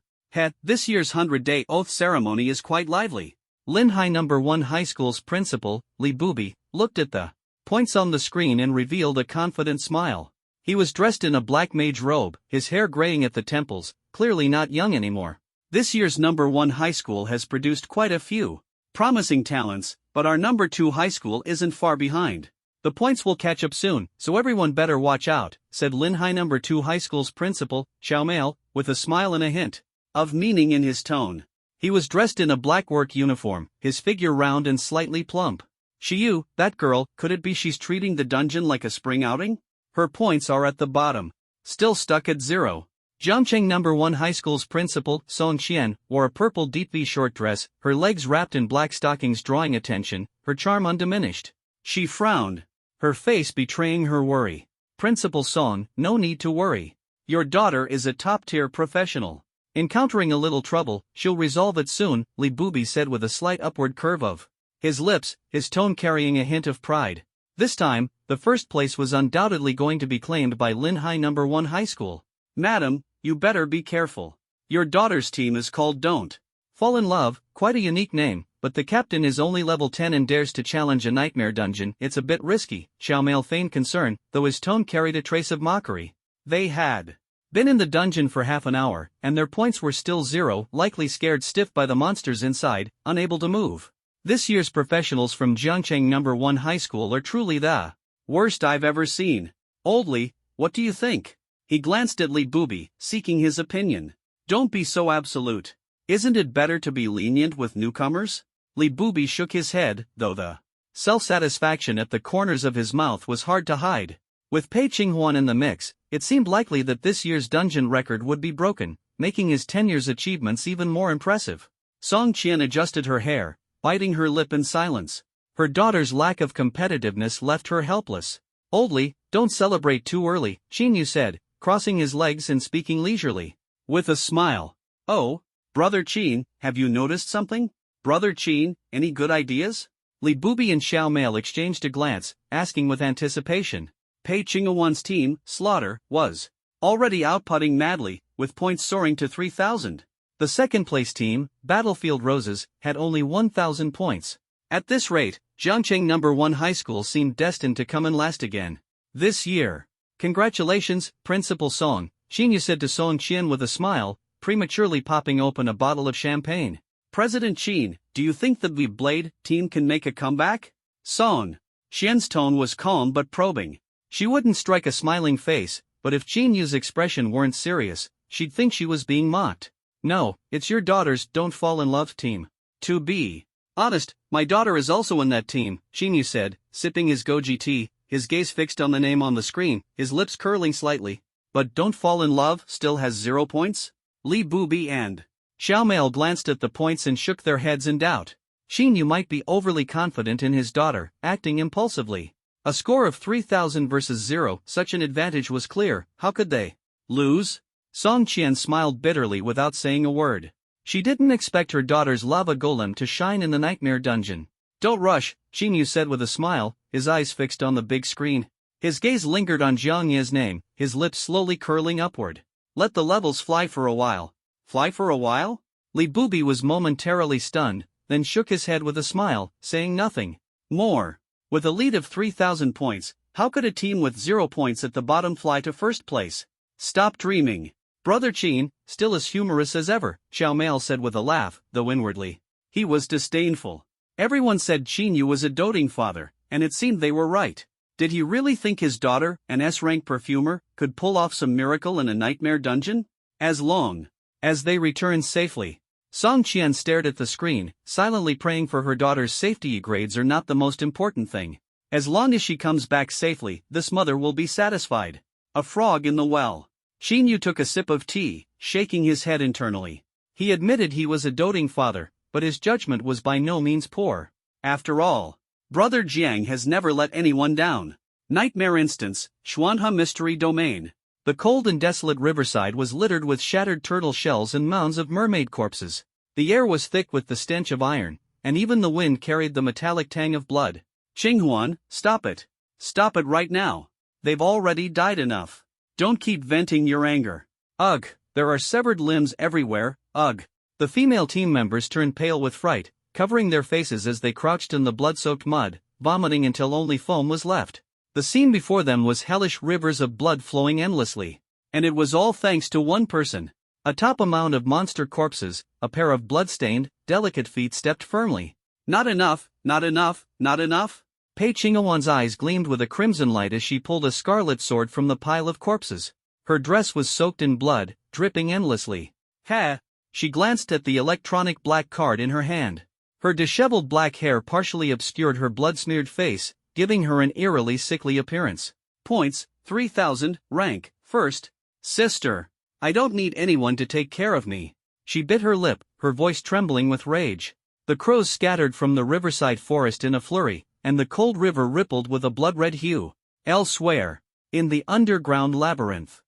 This year's 100-day oath ceremony is quite lively. Linhai No. 1 High School's principal, Li Bubi, looked at the points on the screen and revealed a confident smile. He was dressed in a black mage robe, his hair graying at the temples, clearly not young anymore. This year's No. 1 High School has produced quite a few promising talents, but our No. 2 High School isn't far behind. The points will catch up soon, so everyone better watch out, said Linhai No. 2 High School's principal, Xiao Mail, with a smile and a hint of meaning in his tone. He was dressed in a black work uniform, his figure round and slightly plump. Shiyu, that girl, could it be she's treating the dungeon like a spring outing? Her points are at the bottom. Still stuck at 0. Zhengcheng No. 1 High School's principal, Song Qian, wore a purple deep V short dress, her legs wrapped in black stockings drawing attention, her charm undiminished. She frowned, her face betraying her worry. Principal Song, no need to worry. Your daughter is a top-tier professional. Encountering a little trouble, she'll resolve it soon, Li Bubi said with a slight upward curve of his lips, his tone carrying a hint of pride. This time, the first place was undoubtedly going to be claimed by Linhai No. 1 High School. Madam, you better be careful. Your daughter's team is called Don't Fall in Love, quite a unique name, but the captain is only level 10 and dares to challenge a nightmare dungeon. It's a bit risky, Xiao Mail feigned concern, though his tone carried a trace of mockery. They had been in the dungeon for half an hour, and their points were still 0, likely scared stiff by the monsters inside, unable to move. This year's professionals from Zhengcheng No. 1 High School are truly the worst I've ever seen. Old Li, what do you think? He glanced at Li Bubi, seeking his opinion. Don't be so absolute. Isn't it better to be lenient with newcomers? Li Bubi shook his head, though the self-satisfaction at the corners of his mouth was hard to hide. With Pei Qinghuan in the mix, it seemed likely that this year's dungeon record would be broken, making his 10 years' achievements even more impressive. Song Qian adjusted her hair, biting her lip in silence. Her daughter's lack of competitiveness left her helpless. Old Li, don't celebrate too early, Qin Yu said, crossing his legs and speaking leisurely. With a smile. Oh, Brother Qin, have you noticed something? Brother Qin, any good ideas? Li Bubi and Xiao Mail exchanged a glance, asking with anticipation. Pei Qinghuan's team, Slaughter, was already outputting madly, with points soaring to 3,000. The second-place team, Battlefield Roses, had only 1,000 points. At this rate, Zhengcheng No. 1 High School seemed destined to come in last again. This year. Congratulations, Principal Song, Xinyu said to Song Qian with a smile, prematurely popping open a bottle of champagne. President Qin, do you think the Blade team can make a comeback? Song Qian's tone was calm but probing. She wouldn't strike a smiling face, but if Qinyu's expression weren't serious, she'd think she was being mocked. No, it's your daughter's don't fall in love team. To be honest, my daughter is also in that team, Xinyu said, sipping his goji tea, his gaze fixed on the name on the screen, his lips curling slightly. But don't fall in love still has 0 points? Li Bubi and Xiaomei glanced at the points and shook their heads in doubt. Xinyu might be overly confident in his daughter, acting impulsively. A score of 3,000 versus 0, such an advantage was clear. How could they lose? Song Qian smiled bitterly without saying a word. She didn't expect her daughter's lava golem to shine in the nightmare dungeon. Don't rush, Xinyu said with a smile, his eyes fixed on the big screen. His gaze lingered on Jiang Ye's name, his lips slowly curling upward. Let the levels fly for a while. Fly for a while? Li Bubi was momentarily stunned, then shook his head with a smile, saying nothing more. With a lead of 3,000 points, how could a team with 0 points at the bottom fly to first place? Stop dreaming. Brother Qin, still as humorous as ever, Xiaomei said with a laugh, though inwardly he was disdainful. Everyone said Qinyu was a doting father, and it seemed they were right. Did he really think his daughter, an S-rank perfumer, could pull off some miracle in a nightmare dungeon? As long as they returned safely. Song Qian stared at the screen, silently praying for her daughter's safety. Grades are not the most important thing. As long as she comes back safely, this mother will be satisfied. A frog in the well. Xinyu took a sip of tea, shaking his head internally. He admitted he was a doting father, but his judgment was by no means poor. After all, Brother Jiang has never let anyone down. Nightmare Instance, Xuanhe Mystery Domain. The cold and desolate riverside was littered with shattered turtle shells and mounds of mermaid corpses. The air was thick with the stench of iron, and even the wind carried the metallic tang of blood. Qinghuan, stop it. Stop it right now. They've already died enough. Don't keep venting your anger. Ugh, there are severed limbs everywhere, ugh. The female team members turned pale with fright, covering their faces as they crouched in the blood-soaked mud, vomiting until only foam was left. The scene before them was hellish, rivers of blood flowing endlessly. And it was all thanks to one person. Atop a mound of monster corpses, a pair of blood-stained, delicate feet stepped firmly. Not enough, not enough, not enough. Pei Qinghuan's eyes gleamed with a crimson light as she pulled a scarlet sword from the pile of corpses. Her dress was soaked in blood, dripping endlessly. Ha! She glanced at the electronic black card in her hand. Her disheveled black hair partially obscured her blood-smeared face, giving her an eerily sickly appearance. Points, 3,000, rank, first. Sister. I don't need anyone to take care of me. She bit her lip, her voice trembling with rage. The crows scattered from the riverside forest in a flurry, and the cold river rippled with a blood-red hue. Elsewhere. In the underground labyrinth.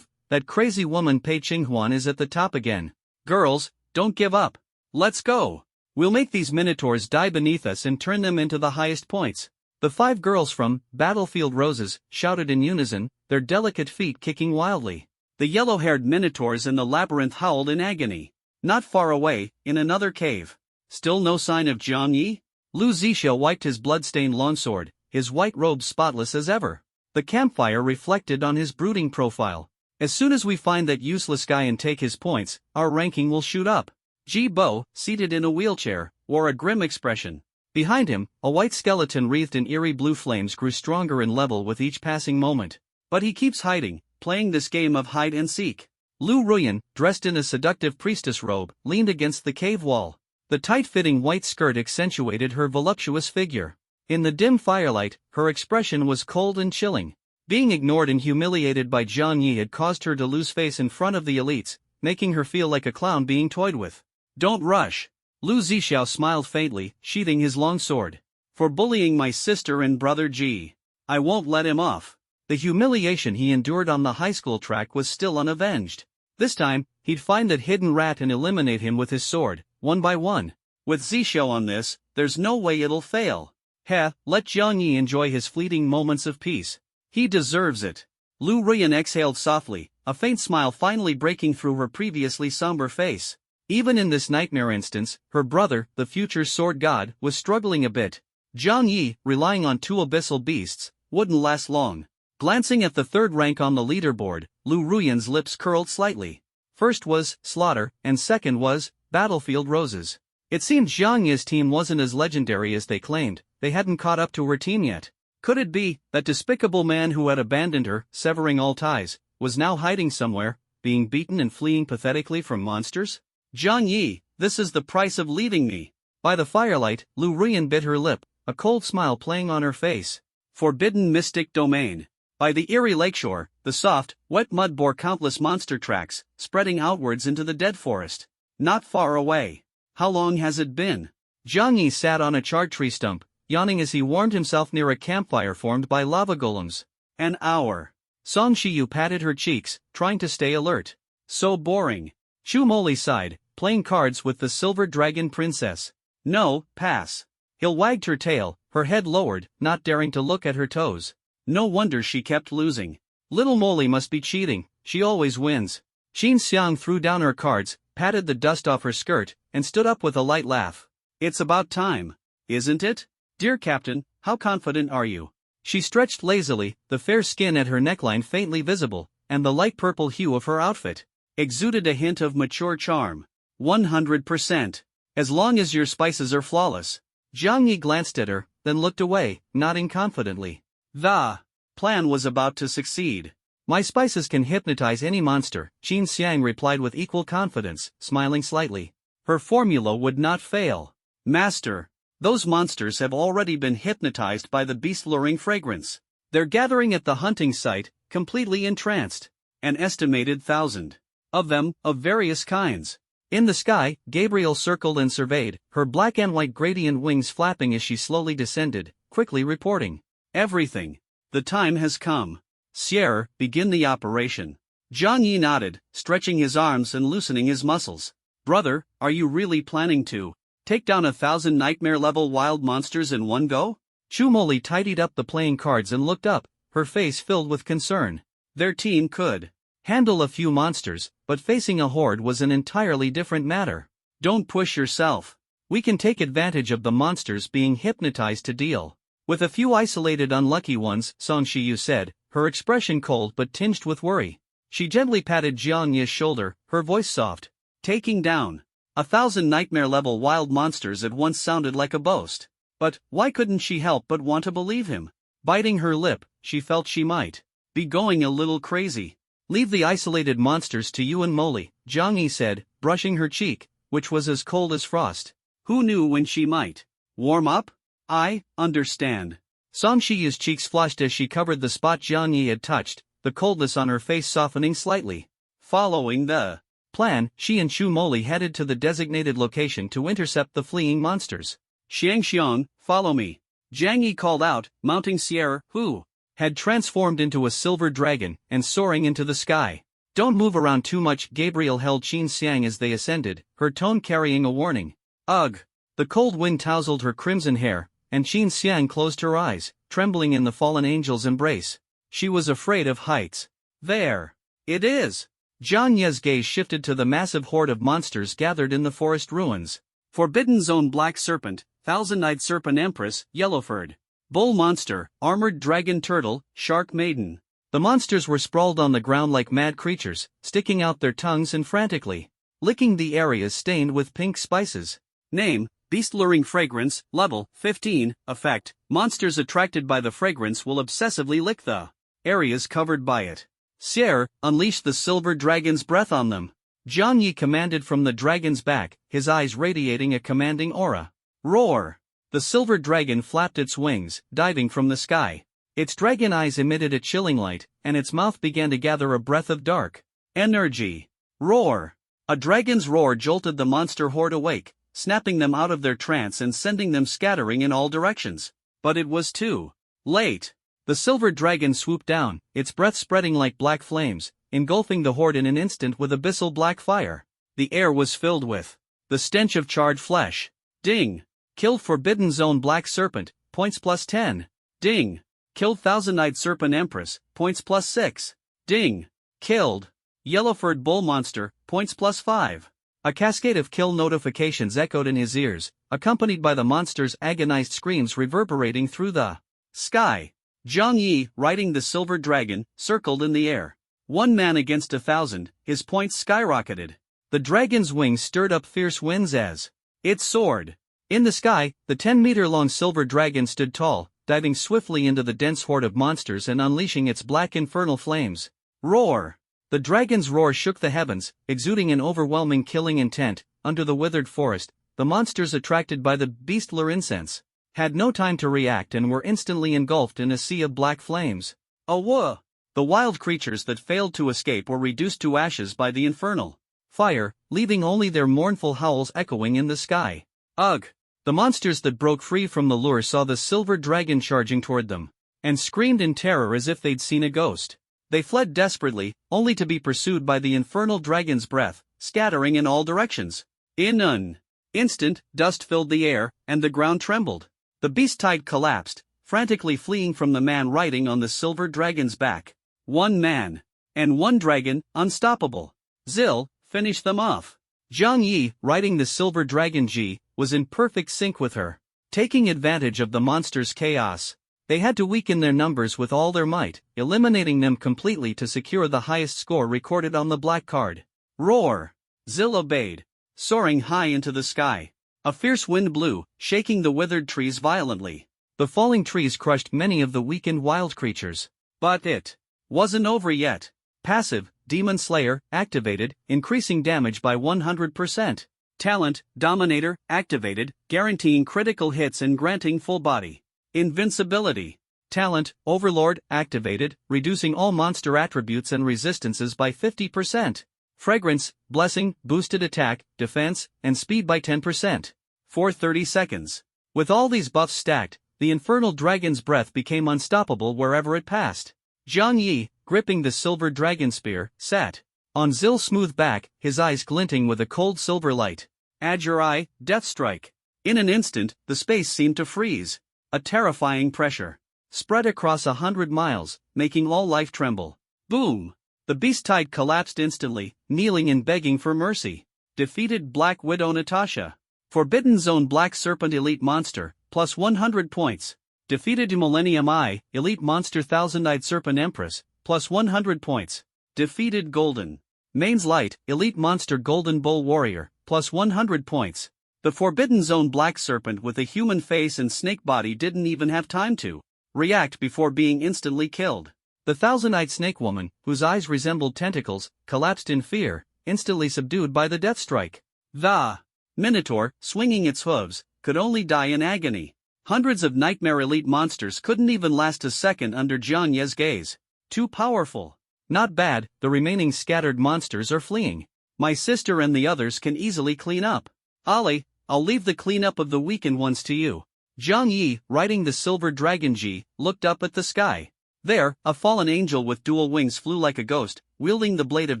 That crazy woman Pei Qinghuan is at the top again. Girls, don't give up. Let's go. We'll make these minotaurs die beneath us and turn them into the highest points. The 5 girls from Battlefield Roses shouted in unison, their delicate feet kicking wildly. The yellow-haired minotaurs in the labyrinth howled in agony. Not far away, in another cave. Still no sign of Jiang Yi? Lu Zixia wiped his blood-stained longsword, his white robe spotless as ever. The campfire reflected on his brooding profile. As soon as we find that useless guy and take his points, our ranking will shoot up. Ji Bo, seated in a wheelchair, wore a grim expression. Behind him, a white skeleton wreathed in eerie blue flames grew stronger in level with each passing moment. But he keeps hiding, playing this game of hide and seek. Lu Ruyan, dressed in a seductive priestess robe, leaned against the cave wall. The tight-fitting white skirt accentuated her voluptuous figure. In the dim firelight, her expression was cold and chilling. Being ignored and humiliated by Jiang Yi had caused her to lose face in front of the elites, making her feel like a clown being toyed with. Don't rush. Lu Zixiao smiled faintly, sheathing his long sword. For bullying my sister and brother Ji. I won't let him off. The humiliation he endured on the high school track was still unavenged. This time, he'd find that hidden rat and eliminate him with his sword, one by one. With Zixiao on this, there's no way it'll fail. Let Jiang Yi enjoy his fleeting moments of peace. He deserves it. Lu Ruyan exhaled softly, a faint smile finally breaking through her previously somber face. Even in this nightmare instance, her brother, the future sword god, was struggling a bit. Jiang Yi, relying on 2 abyssal beasts, wouldn't last long. Glancing at the third rank on the leaderboard, Lu Ruyan's lips curled slightly. First was Slaughter, and second was Battlefield Roses. It seemed Zhang Yi's team wasn't as legendary as they claimed. They hadn't caught up to her team yet. Could it be that despicable man who had abandoned her, severing all ties, was now hiding somewhere, being beaten and fleeing pathetically from monsters? Zhang Yi, this is the price of leaving me. By the firelight, Lu Ruyan bit her lip, a cold smile playing on her face. Forbidden Mystic Domain. By the eerie lakeshore, the soft, wet mud bore countless monster tracks, spreading outwards into the dead forest. Not far away. How long has it been? Zhang Yi sat on a charred tree stump, yawning as he warmed himself near a campfire formed by lava golems. An hour. Song Shiyu patted her cheeks, trying to stay alert. So boring. Chu Moli sighed, playing cards with the Silver Dragon Princess. No, pass. Hill wagged her tail, her head lowered, not daring to look at her toes. No wonder she kept losing. Little Molly must be cheating, she always wins. Qin Xiang threw down her cards, patted the dust off her skirt, and stood up with a light laugh. It's about time, isn't it? Dear Captain, how confident are you? She stretched lazily, the fair skin at her neckline faintly visible, and the light purple hue of her outfit exuded a hint of mature charm. 100%. As long as your spices are flawless. Zhang Yi glanced at her, then looked away, nodding confidently. The plan was about to succeed. My spices can hypnotize any monster, Qin Xiang replied with equal confidence, smiling slightly. Her formula would not fail. Master, those monsters have already been hypnotized by the beast-luring fragrance. They're gathering at the hunting site, completely entranced. An estimated 1,000 of them, of various kinds. In the sky, Gabriel circled and surveyed, her black and white gradient wings flapping as she slowly descended, quickly reporting. Everything. The time has come. Sierra, begin the operation. Zhang Yi nodded, stretching his arms and loosening his muscles. Brother, are you really planning to take down 1,000 nightmare-level wild monsters in one go? Chu Moli tidied up the playing cards and looked up, her face filled with concern. Their team could handle a few monsters, but facing a horde was an entirely different matter. Don't push yourself. We can take advantage of the monsters being hypnotized to deal with a few isolated unlucky ones, Song Shiyu said, her expression cold but tinged with worry. She gently patted Zhang Yi's shoulder, her voice soft. Taking down 1,000 nightmare-level wild monsters at once sounded like a boast. But why couldn't she help but want to believe him? Biting her lip, she felt she might be going a little crazy. Leave the isolated monsters to you and Molly, Zhang Yi said, brushing her cheek, which was as cold as frost. Who knew when she might warm up? I understand. Song Shiyu's cheeks flushed as she covered the spot Zhang Yi had touched, the coldness on her face softening slightly. Following the plan, she and Chu Moli headed to the designated location to intercept the fleeing monsters. Xiangxiang, follow me. Zhang Yi called out, mounting Sierra, who had transformed into a silver dragon and soaring into the sky. Don't move around too much. Gabriel held Qin Xiang as they ascended, her tone carrying a warning. Ugh! The cold wind tousled her crimson hair, and Qin Xiang closed her eyes, trembling in the fallen angel's embrace. She was afraid of heights. There it is! Zhang Yi's gaze shifted to the massive horde of monsters gathered in the forest ruins. Forbidden Zone Black Serpent, Thousand-Eyed Serpent Empress, Yellowfurred. Bull Monster, Armored Dragon Turtle, Shark Maiden. The monsters were sprawled on the ground like mad creatures, sticking out their tongues and frantically licking the areas stained with pink spices. Name, Beast-Luring Fragrance, Level 15, Effect, monsters attracted by the fragrance will obsessively lick the areas covered by it. Sierra, unleash the silver dragon's breath on them. Zhang Yi commanded from the dragon's back, his eyes radiating a commanding aura. Roar! The silver dragon flapped its wings, diving from the sky. Its dragon eyes emitted a chilling light, and its mouth began to gather a breath of dark energy. Roar! A dragon's roar jolted the monster horde awake, snapping them out of their trance and sending them scattering in all directions. But it was too late. The silver dragon swooped down, its breath spreading like black flames, engulfing the horde in an instant with abyssal black fire. The air was filled with the stench of charred flesh. Ding! Killed Forbidden Zone Black Serpent, points plus 10. Ding! Killed Thousand-Eyed Serpent Empress, points plus 6. Ding! Killed Yellowfurred Bull Monster, points plus 5. A cascade of kill notifications echoed in his ears, accompanied by the monster's agonized screams reverberating through the sky. Zhang Yi, riding the silver dragon, circled in the air. 1 man against 1,000, his points skyrocketed. The dragon's wings stirred up fierce winds as it soared. In the sky, the 10-meter-long silver dragon stood tall, diving swiftly into the dense horde of monsters and unleashing its black infernal flames. Roar! The dragon's roar shook the heavens, exuding an overwhelming killing intent. Under the withered forest, the monsters attracted by the beastler incense had no time to react and were instantly engulfed in a sea of black flames. Awah! The wild creatures that failed to escape were reduced to ashes by the infernal fire, leaving only their mournful howls echoing in the sky. Ugh! The monsters that broke free from the lure saw the silver dragon charging toward them, and screamed in terror as if they'd seen a ghost. They fled desperately, only to be pursued by the infernal dragon's breath, scattering in all directions. In an instant, dust filled the air, and the ground trembled. The beast-tide collapsed, frantically fleeing from the man riding on the silver dragon's back. 1 man and 1 dragon, unstoppable. Zil, finish them off. Zhang Yi, riding the silver dragon Ji, was in perfect sync with her. Taking advantage of the monsters' chaos, they had to weaken their numbers with all their might, eliminating them completely to secure the highest score recorded on the black card. Roar! Zil obeyed, soaring high into the sky. A fierce wind blew, shaking the withered trees violently. The falling trees crushed many of the weakened wild creatures. But it wasn't over yet. Passive, Demon Slayer, activated, increasing damage by 100%. Talent, Dominator, activated, guaranteeing critical hits and granting full body invincibility. Talent, Overlord, activated, reducing all monster attributes and resistances by 50%. Fragrance, Blessing, boosted attack, defense, and speed by 10%. For 30 seconds. With all these buffs stacked, the infernal dragon's breath became unstoppable wherever it passed. Zhang Yi, gripping the silver dragon spear, sat on Zil's smooth back, his eyes glinting with a cold silver light. Add your eye, Death Strike. In an instant, the space seemed to freeze. A terrifying pressure spread across 100 miles, making all life tremble. Boom! The beast-tide collapsed instantly, kneeling and begging for mercy. Defeated Black Widow Natasha. Forbidden Zone Black Serpent Elite Monster, plus 100 points. Defeated Millennium Eye, Elite Monster Thousand-Eyed Serpent Empress, plus 100 points. Defeated Golden Main's Light, Elite Monster Golden Bull Warrior, plus 100 points. The Forbidden Zone Black Serpent with a human face and snake body didn't even have time to react before being instantly killed. The Thousand-Eyed Snake Woman, whose eyes resembled tentacles, collapsed in fear, instantly subdued by the Death Strike. The Minotaur, swinging its hooves, could only die in agony. Hundreds of Nightmare Elite monsters couldn't even last a second under Zhang Yi's gaze. Too powerful. Not bad, the remaining scattered monsters are fleeing. My sister and the others can easily clean up. Ali, I'll leave the cleanup of the weakened ones to you. Zhang Yi, riding the silver dragon Ji, looked up at the sky. There, a fallen angel with dual wings flew like a ghost, wielding the blade of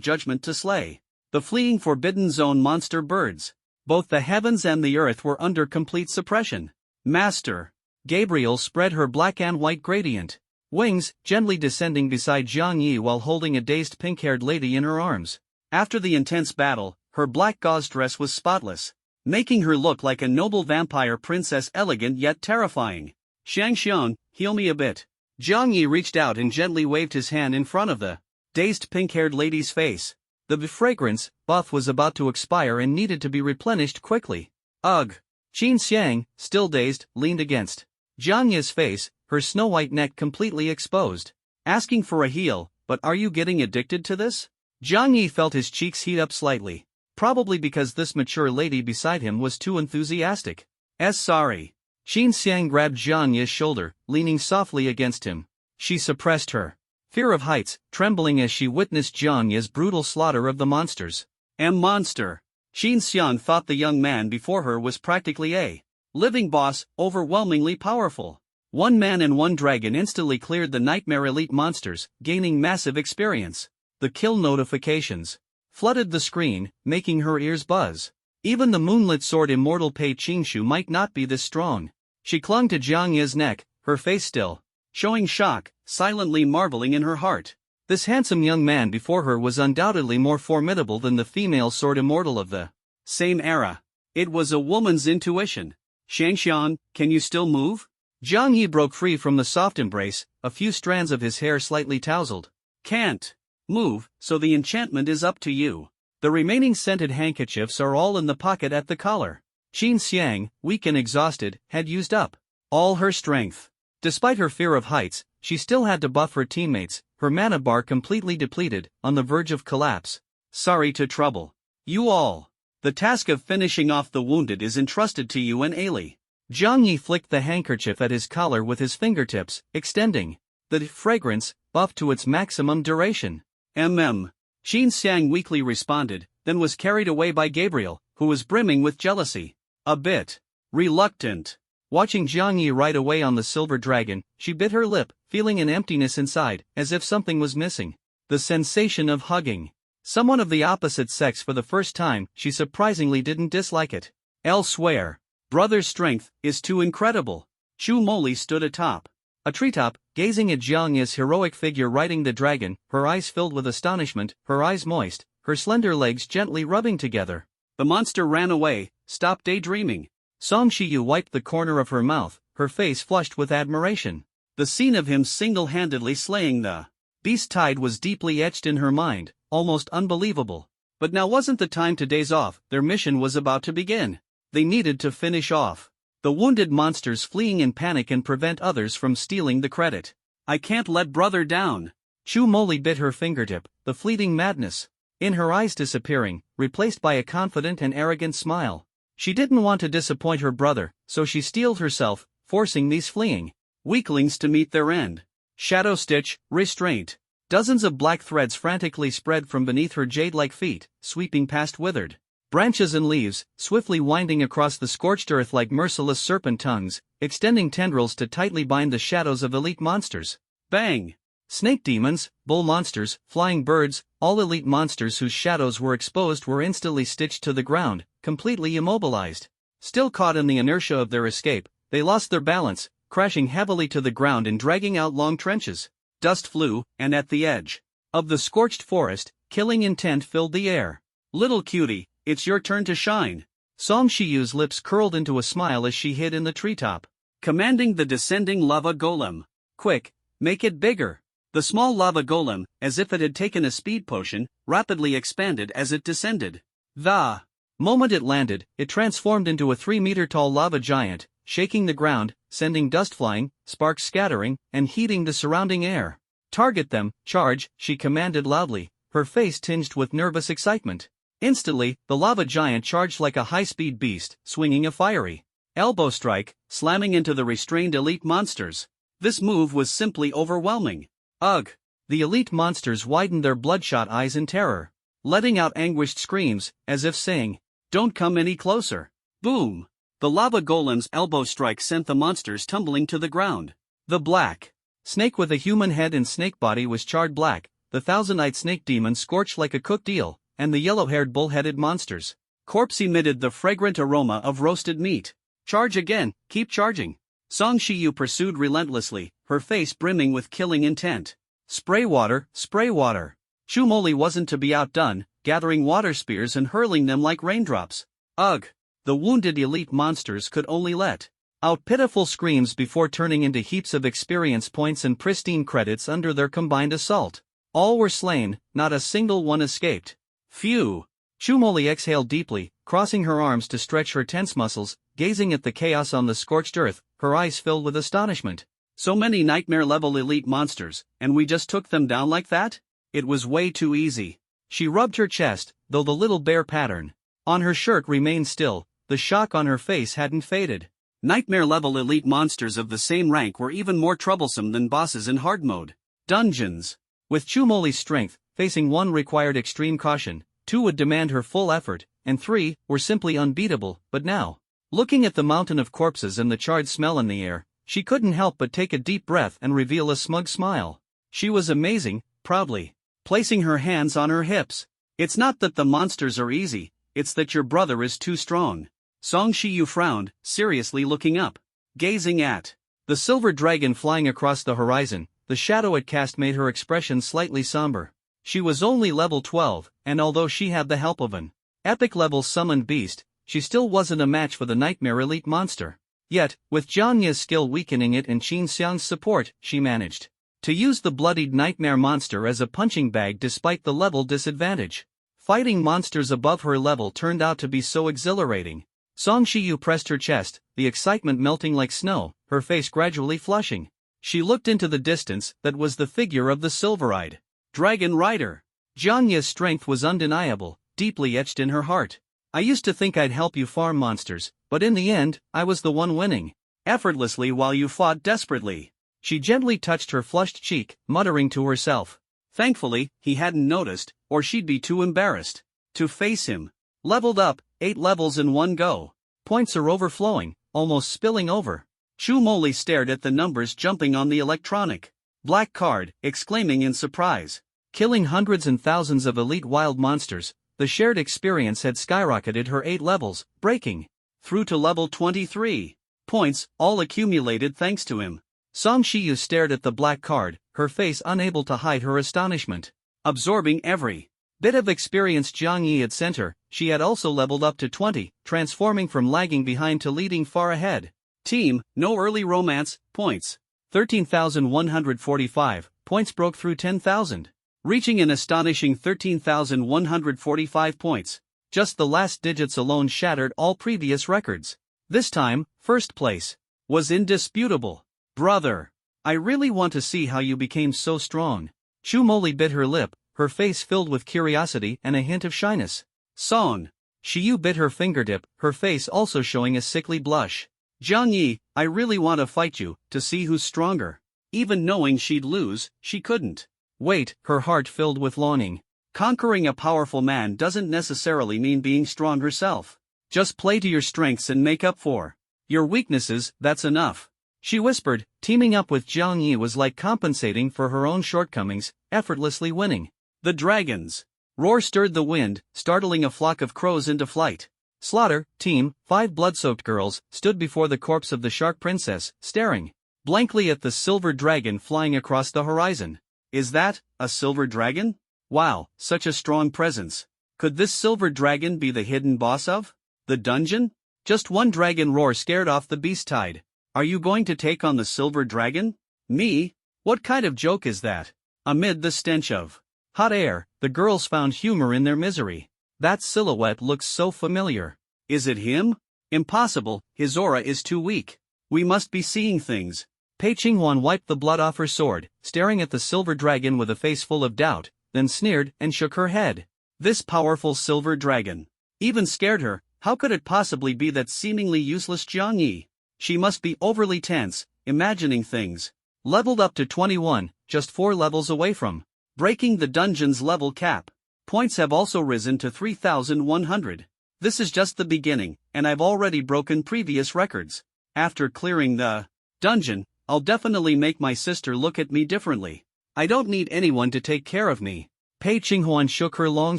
judgment to slay the fleeing Forbidden Zone monster birds. Both the heavens and the earth were under complete suppression. Master Gabriel spread her black and white gradient wings, gently descending beside Zhang Yi while holding a dazed pink-haired lady in her arms. After the intense battle, her black gauze dress was spotless, making her look like a noble vampire princess, elegant yet terrifying. Shangxiang, heal me a bit. Zhang Yi reached out and gently waved his hand in front of the dazed pink-haired lady's face. The fragrance buff was about to expire and needed to be replenished quickly. Ugh! Qin Xiang, still dazed, leaned against Zhang Yi's face, her snow-white neck completely exposed. Asking for a heal, but are you getting addicted to this? Zhang Yi felt his cheeks heat up slightly. Probably because this mature lady beside him was too enthusiastic. Sorry. Qin Xiang grabbed Zhang Yi's shoulder, leaning softly against him. She suppressed her fear of heights, trembling as she witnessed Zhang Yi's brutal slaughter of the monsters. Monster. Qin Xiang thought the young man before her was practically a living boss, overwhelmingly powerful. 1 man and 1 dragon instantly cleared the Nightmare Elite monsters, gaining massive experience. The kill notifications flooded the screen, making her ears buzz. Even the moonlit sword immortal Pei Qingshu might not be this strong. She clung to Zhang Yi's neck, her face still showing shock, silently marveling in her heart. This handsome young man before her was undoubtedly more formidable than the female sword immortal of the same era. It was a woman's intuition. Shangxiang, can you still move? Jiang Yi broke free from the soft embrace, a few strands of his hair slightly tousled. Can't move, so the enchantment is up to you. The remaining scented handkerchiefs are all in the pocket at the collar. Qin Xiang, weak and exhausted, had used up all her strength. Despite her fear of heights, she still had to buff her teammates, her mana bar completely depleted, on the verge of collapse. Sorry to trouble you all. The task of finishing off the wounded is entrusted to you and Ailey. Jiang Yi flicked the handkerchief at his collar with his fingertips, extending the fragrance, buff to its maximum duration. Qin Xiang weakly responded, then was carried away by Gabriel, who was brimming with jealousy. A bit reluctant. Watching Jiang Yi ride away on the silver dragon, she bit her lip, feeling an emptiness inside, as if something was missing. The sensation of hugging someone of the opposite sex for the first time, she surprisingly didn't dislike it. Elsewhere, brother's strength is too incredible. Chu Moli stood atop a treetop, gazing at Jiang Yi's heroic figure riding the dragon, her eyes filled with astonishment, her eyes moist, her slender legs gently rubbing together. The monster ran away, stopped daydreaming. Song Shiyu wiped the corner of her mouth, her face flushed with admiration. The scene of him single-handedly slaying the beast tide was deeply etched in her mind, almost unbelievable. But now wasn't the time to daze off, their mission was about to begin. They needed to finish off the wounded monsters fleeing in panic and prevent others from stealing the credit. I can't let brother down. Chu Moli bit her fingertip, the fleeting madness in her eyes disappearing, replaced by a confident and arrogant smile. She didn't want to disappoint her brother, so she steeled herself, forcing these fleeing weaklings to meet their end. Shadow stitch, restraint. Dozens of black threads frantically spread from beneath her jade-like feet, sweeping past withered branches and leaves, swiftly winding across the scorched earth like merciless serpent tongues, extending tendrils to tightly bind the shadows of elite monsters. Bang! Snake demons, bull monsters, flying birds, all elite monsters whose shadows were exposed were instantly stitched to the ground, completely immobilized. Still caught in the inertia of their escape, they lost their balance, crashing heavily to the ground and dragging out long trenches. Dust flew, and at the edge of the scorched forest, killing intent filled the air. Little cutie, it's your turn to shine. Song Shiyu's lips curled into a smile as she hid in the treetop, commanding the descending lava golem. Quick, make it bigger. The small lava golem, as if it had taken a speed potion, rapidly expanded as it descended. The moment it landed, it transformed into a 3-meter-tall lava giant, shaking the ground, sending dust flying, sparks scattering, and heating the surrounding air. Target them, charge, she commanded loudly, her face tinged with nervous excitement. Instantly, the lava giant charged like a high-speed beast, swinging a fiery elbow strike, slamming into the restrained elite monsters. This move was simply overwhelming. Ugh! The elite monsters widened their bloodshot eyes in terror, letting out anguished screams, as if saying, "Don't come any closer." Boom! The lava golem's elbow strike sent the monsters tumbling to the ground. The black snake with a human head and snake body was charred black, the thousand-eyed snake demon scorched like a cooked eel, and the yellow-haired bull-headed monsters' corpse emitted the fragrant aroma of roasted meat. Charge again, keep charging. Song Shiyu pursued relentlessly, her face brimming with killing intent. Spray water, spray water. Chu Moli wasn't to be outdone, gathering water spears and hurling them like raindrops. Ugh! The wounded elite monsters could only let out pitiful screams before turning into heaps of experience points and pristine credits under their combined assault. All were slain, not a single one escaped. Phew! Chu Moli exhaled deeply, crossing her arms to stretch her tense muscles, gazing at the chaos on the scorched earth, her eyes filled with astonishment. So many nightmare-level elite monsters, and we just took them down like that? It was way too easy. She rubbed her chest, though the little bear pattern on her shirt remained still, the shock on her face hadn't faded. Nightmare-level elite monsters of the same rank were even more troublesome than bosses in hard mode. Dungeons. With Chu Moli's strength, facing one required extreme caution, 2 would demand her full effort, and 3 were simply unbeatable. But now, looking at the mountain of corpses and the charred smell in the air, she couldn't help but take a deep breath and reveal a smug smile. She was amazing, proudly placing her hands on her hips. It's not that the monsters are easy, it's that your brother is too strong. Song Shiyu frowned, seriously looking up, gazing at the silver dragon flying across the horizon. The shadow it cast made her expression slightly somber. She was only level 12, and although she had the help of an epic-level summoned beast, she still wasn't a match for the nightmare elite monster. Yet, with Jiang Yi's skill weakening it and Qin Xiang's support, she managed to use the bloodied nightmare monster as a punching bag despite the level disadvantage. Fighting monsters above her level turned out to be so exhilarating. Song Shiyu pressed her chest, the excitement melting like snow, her face gradually flushing. She looked into the distance. That was the figure of the silver-eyed dragon rider. Jiang Yi's strength was undeniable, deeply etched in her heart. I used to think I'd help you farm monsters, but in the end, I was the one winning. Effortlessly while you fought desperately. She gently touched her flushed cheek, muttering to herself. Thankfully, he hadn't noticed, or she'd be too embarrassed to face him. Leveled up, 8 levels in one go. Points are overflowing, almost spilling over. Chu Moli stared at the numbers jumping on the electronic black card, exclaiming in surprise. Killing hundreds and thousands of elite wild monsters, the shared experience had skyrocketed her 8 levels, breaking through to level 23. Points, all accumulated thanks to him. Song Shiyu stared at the black card, her face unable to hide her astonishment. Absorbing every bit of experience Jiang Yi had sent her, she had also leveled up to 20, transforming from lagging behind to leading far ahead. Team, no early romance, points. 13,145, points broke through 10,000. Reaching an astonishing 13,145 points. Just the last digits alone shattered all previous records. This time, first place was indisputable. Brother, I really want to see how you became so strong. Chu Moli bit her lip, her face filled with curiosity and a hint of shyness. Song Shiyu bit her fingertip, her face also showing a sickly blush. Jiang Yi, I really want to fight you, to see who's stronger. Even knowing she'd lose, she couldn't wait, her heart filled with longing. Conquering a powerful man doesn't necessarily mean being strong herself. Just play to your strengths and make up for your weaknesses, that's enough. She whispered, teaming up with Jiang Yi was like compensating for her own shortcomings, effortlessly winning. The dragon's roar stirred the wind, startling a flock of crows into flight. Slaughter, team, 5 blood-soaked girls, stood before the corpse of the shark princess, staring blankly at the silver dragon flying across the horizon. Is that a silver dragon? Wow, such a strong presence. Could this silver dragon be the hidden boss of the dungeon? Just one dragon roar scared off the beast tide. Are you going to take on the silver dragon? Me? What kind of joke is that? Amid the stench of hot air, the girls found humor in their misery. That silhouette looks so familiar. Is it him? Impossible, his aura is too weak. We must be seeing things. Pei Qinghuan wiped the blood off her sword, staring at the silver dragon with a face full of doubt, then sneered and shook her head. This powerful silver dragon even scared her. How could it possibly be that seemingly useless Jiang Yi? She must be overly tense, imagining things. Leveled up to 21, just 4 levels away from breaking the dungeon's level cap. Points have also risen to 3,100. This is just the beginning, and I've already broken previous records. After clearing the dungeon, I'll definitely make my sister look at me differently. I don't need anyone to take care of me. Pei Qinghuan shook her long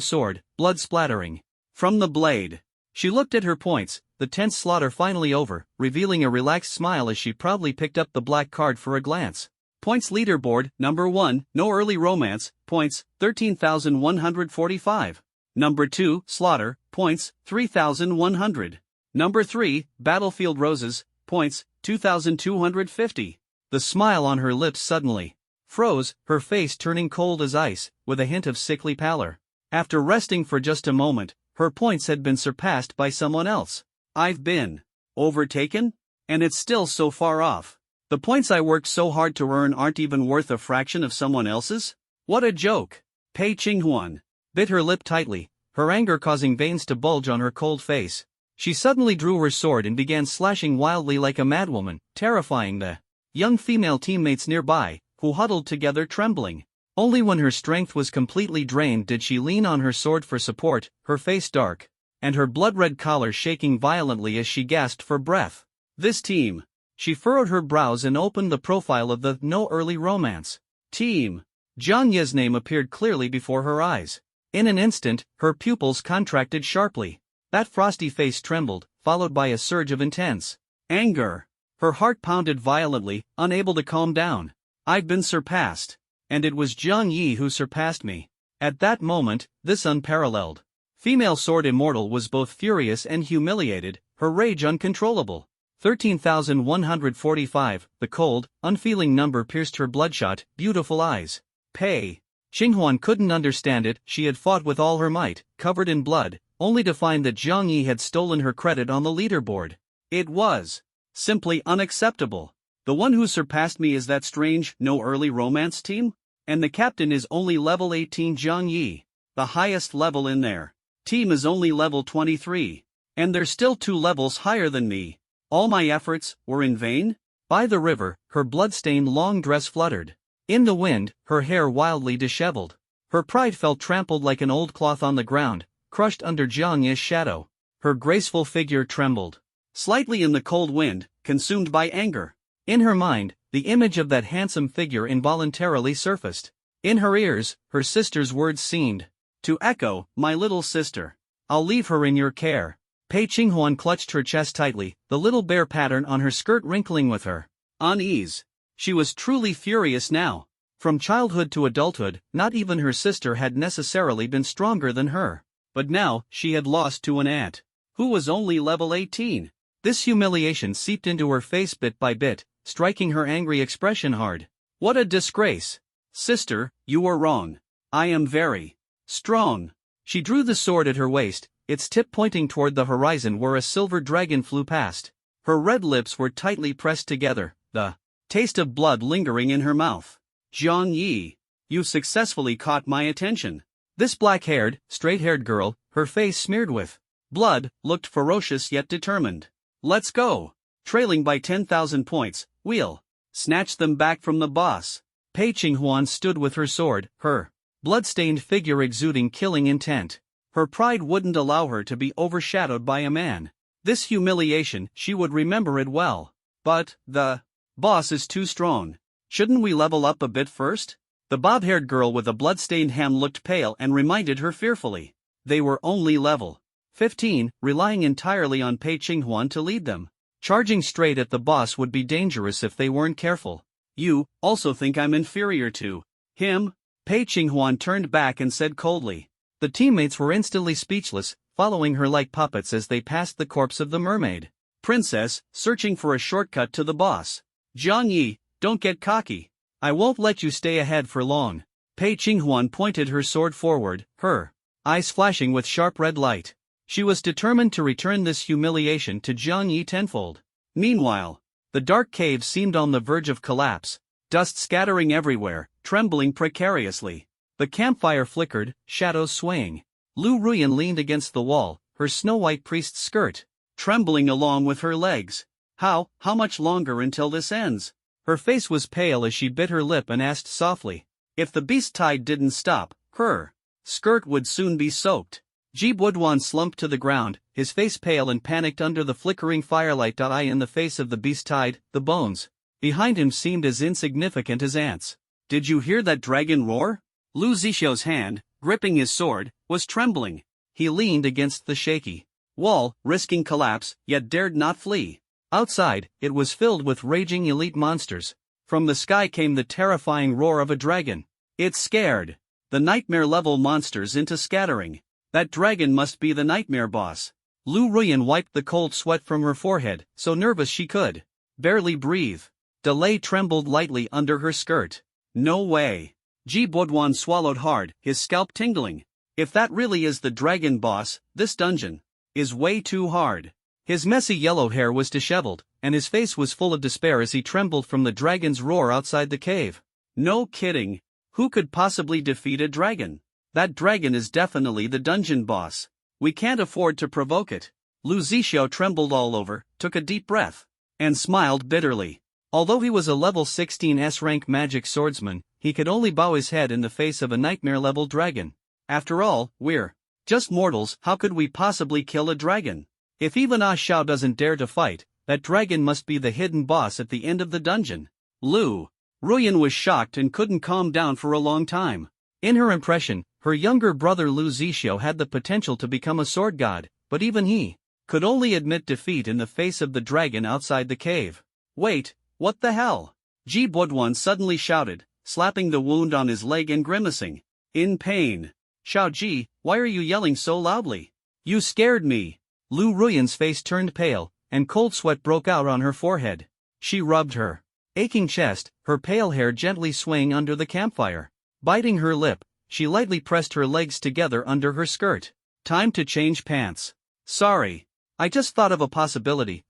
sword, blood splattering from the blade. She looked at her points, the tense slaughter finally over, revealing a relaxed smile as she proudly picked up the black card for a glance. Points leaderboard, number 1, no early romance, points, 13,145. Number 2, slaughter, points, 3,100. Number 3, battlefield roses, points, 2,250. The smile on her lips suddenly froze, her face turning cold as ice, with a hint of sickly pallor. After resting for just a moment, her points had been surpassed by someone else. I've been overtaken? And it's still so far off. The points I worked so hard to earn aren't even worth a fraction of someone else's? What a joke! Pei Qinghuan bit her lip tightly, her anger causing veins to bulge on her cold face. She suddenly drew her sword and began slashing wildly like a madwoman, terrifying the young female teammates nearby, who huddled together trembling. Only when her strength was completely drained did she lean on her sword for support, her face dark, and her blood-red collar shaking violently as she gasped for breath. This team. She furrowed her brows and opened the profile of the no early romance team. Jiang Yi's name appeared clearly before her eyes. In an instant, her pupils contracted sharply. That frosty face trembled, followed by a surge of intense anger. Her heart pounded violently, unable to calm down. I've been surpassed. And it was Jiang Yi who surpassed me. At that moment, this unparalleled female sword immortal was both furious and humiliated, her rage uncontrollable. 13,145, the cold, unfeeling number pierced her bloodshot, beautiful eyes. Pei Qinghuan couldn't understand it. She had fought with all her might, covered in blood, only to find that Zhang Yi had stolen her credit on the leaderboard. It was simply unacceptable. The one who surpassed me is that strange, no early romance team? And the captain is only level 18 Zhang Yi. The highest level in their team is only level 23. And they're still 2 levels higher than me. All my efforts were in vain? By the river, her blood-stained long dress fluttered. In the wind, her hair wildly disheveled. Her pride felt trampled like an old cloth on the ground, crushed under Zhang Yi's shadow. Her graceful figure trembled slightly in the cold wind, consumed by anger. In her mind, the image of that handsome figure involuntarily surfaced. In her ears, her sister's words seemed to echo, "My little sister. I'll leave her in your care." Pei Qinghuan clutched her chest tightly, the little bear pattern on her skirt wrinkling with her unease. She was truly furious now. From childhood to adulthood, not even her sister had necessarily been stronger than her. But now, she had lost to an aunt who was only level 18. This humiliation seeped into her face bit by bit, striking her angry expression hard. What a disgrace! Sister, you were wrong. I am very strong. She drew the sword at her waist, its tip pointing toward the horizon where a silver dragon flew past. Her red lips were tightly pressed together, the taste of blood lingering in her mouth. Zhang Yi, you successfully caught my attention. This black-haired, straight-haired girl, her face smeared with blood, looked ferocious yet determined. Let's go. Trailing by 10,000 points, we'll snatch them back from the boss. Pei Qinghuan stood with her sword, her blood-stained figure exuding killing intent. Her pride wouldn't allow her to be overshadowed by a man. This humiliation, she would remember it well. But, the boss is too strong. Shouldn't we level up a bit first? The bob-haired girl with a blood-stained hem looked pale and reminded her fearfully. They were only level 15, relying entirely on Pei Qinghuan to lead them. Charging straight at the boss would be dangerous if they weren't careful. You also think I'm inferior to him? Pei Qinghuan turned back and said coldly. The teammates were instantly speechless, following her like puppets as they passed the corpse of the mermaid princess, searching for a shortcut to the boss. Zhang Yi, don't get cocky. I won't let you stay ahead for long. Pei Qinghuan pointed her sword forward, her eyes flashing with sharp red light. She was determined to return this humiliation to Zhang Yi tenfold. Meanwhile, the dark cave seemed on the verge of collapse, dust scattering everywhere, trembling precariously. The campfire flickered, shadows swaying. Lu Ruyan leaned against the wall, her snow-white priest's skirt trembling along with her legs. How much longer until this ends? Her face was pale as she bit her lip and asked softly. If the beast tide didn't stop, her skirt would soon be soaked. Ji Budwan slumped to the ground, his face pale and panicked under the flickering firelight. In the face of the beast tide, the bones behind him seemed as insignificant as ants. Did you hear that dragon roar? Lu Zixio's hand, gripping his sword, was trembling. He leaned against the shaky wall, risking collapse, yet dared not flee. Outside, it was filled with raging elite monsters. From the sky came the terrifying roar of a dragon. It scared the nightmare-level monsters into scattering. That dragon must be the nightmare boss. Lu Ruyan wiped the cold sweat from her forehead, so nervous she could barely breathe. Delay trembled lightly under her skirt. No way. Ji Budwan swallowed hard, his scalp tingling. If that really is the dragon boss, this dungeon is way too hard. His messy yellow hair was disheveled, and his face was full of despair as he trembled from the dragon's roar outside the cave. No kidding. Who could possibly defeat a dragon? That dragon is definitely the dungeon boss. We can't afford to provoke it. Lu Zixio trembled all over, took a deep breath, and smiled bitterly. Although he was a level 16 S-rank magic swordsman, he could only bow his head in the face of a nightmare-level dragon. After all, we're just mortals. How could we possibly kill a dragon? If even Ah Shao doesn't dare to fight, that dragon must be the hidden boss at the end of the dungeon. Lu Ruyan was shocked and couldn't calm down for a long time. In her impression, her younger brother Lu Zixio had the potential to become a sword god, but even he could only admit defeat in the face of the dragon outside the cave. Wait, what the hell? Ji Budwan suddenly shouted, slapping the wound on his leg and grimacing in pain. Shao Ji, why are you yelling so loudly? You scared me. Lu Ruyan's face turned pale, and cold sweat broke out on her forehead. She rubbed her aching chest, her pale hair gently swaying under the campfire. Biting her lip, she lightly pressed her legs together under her skirt. Time to change pants. Sorry. I just thought of a possibility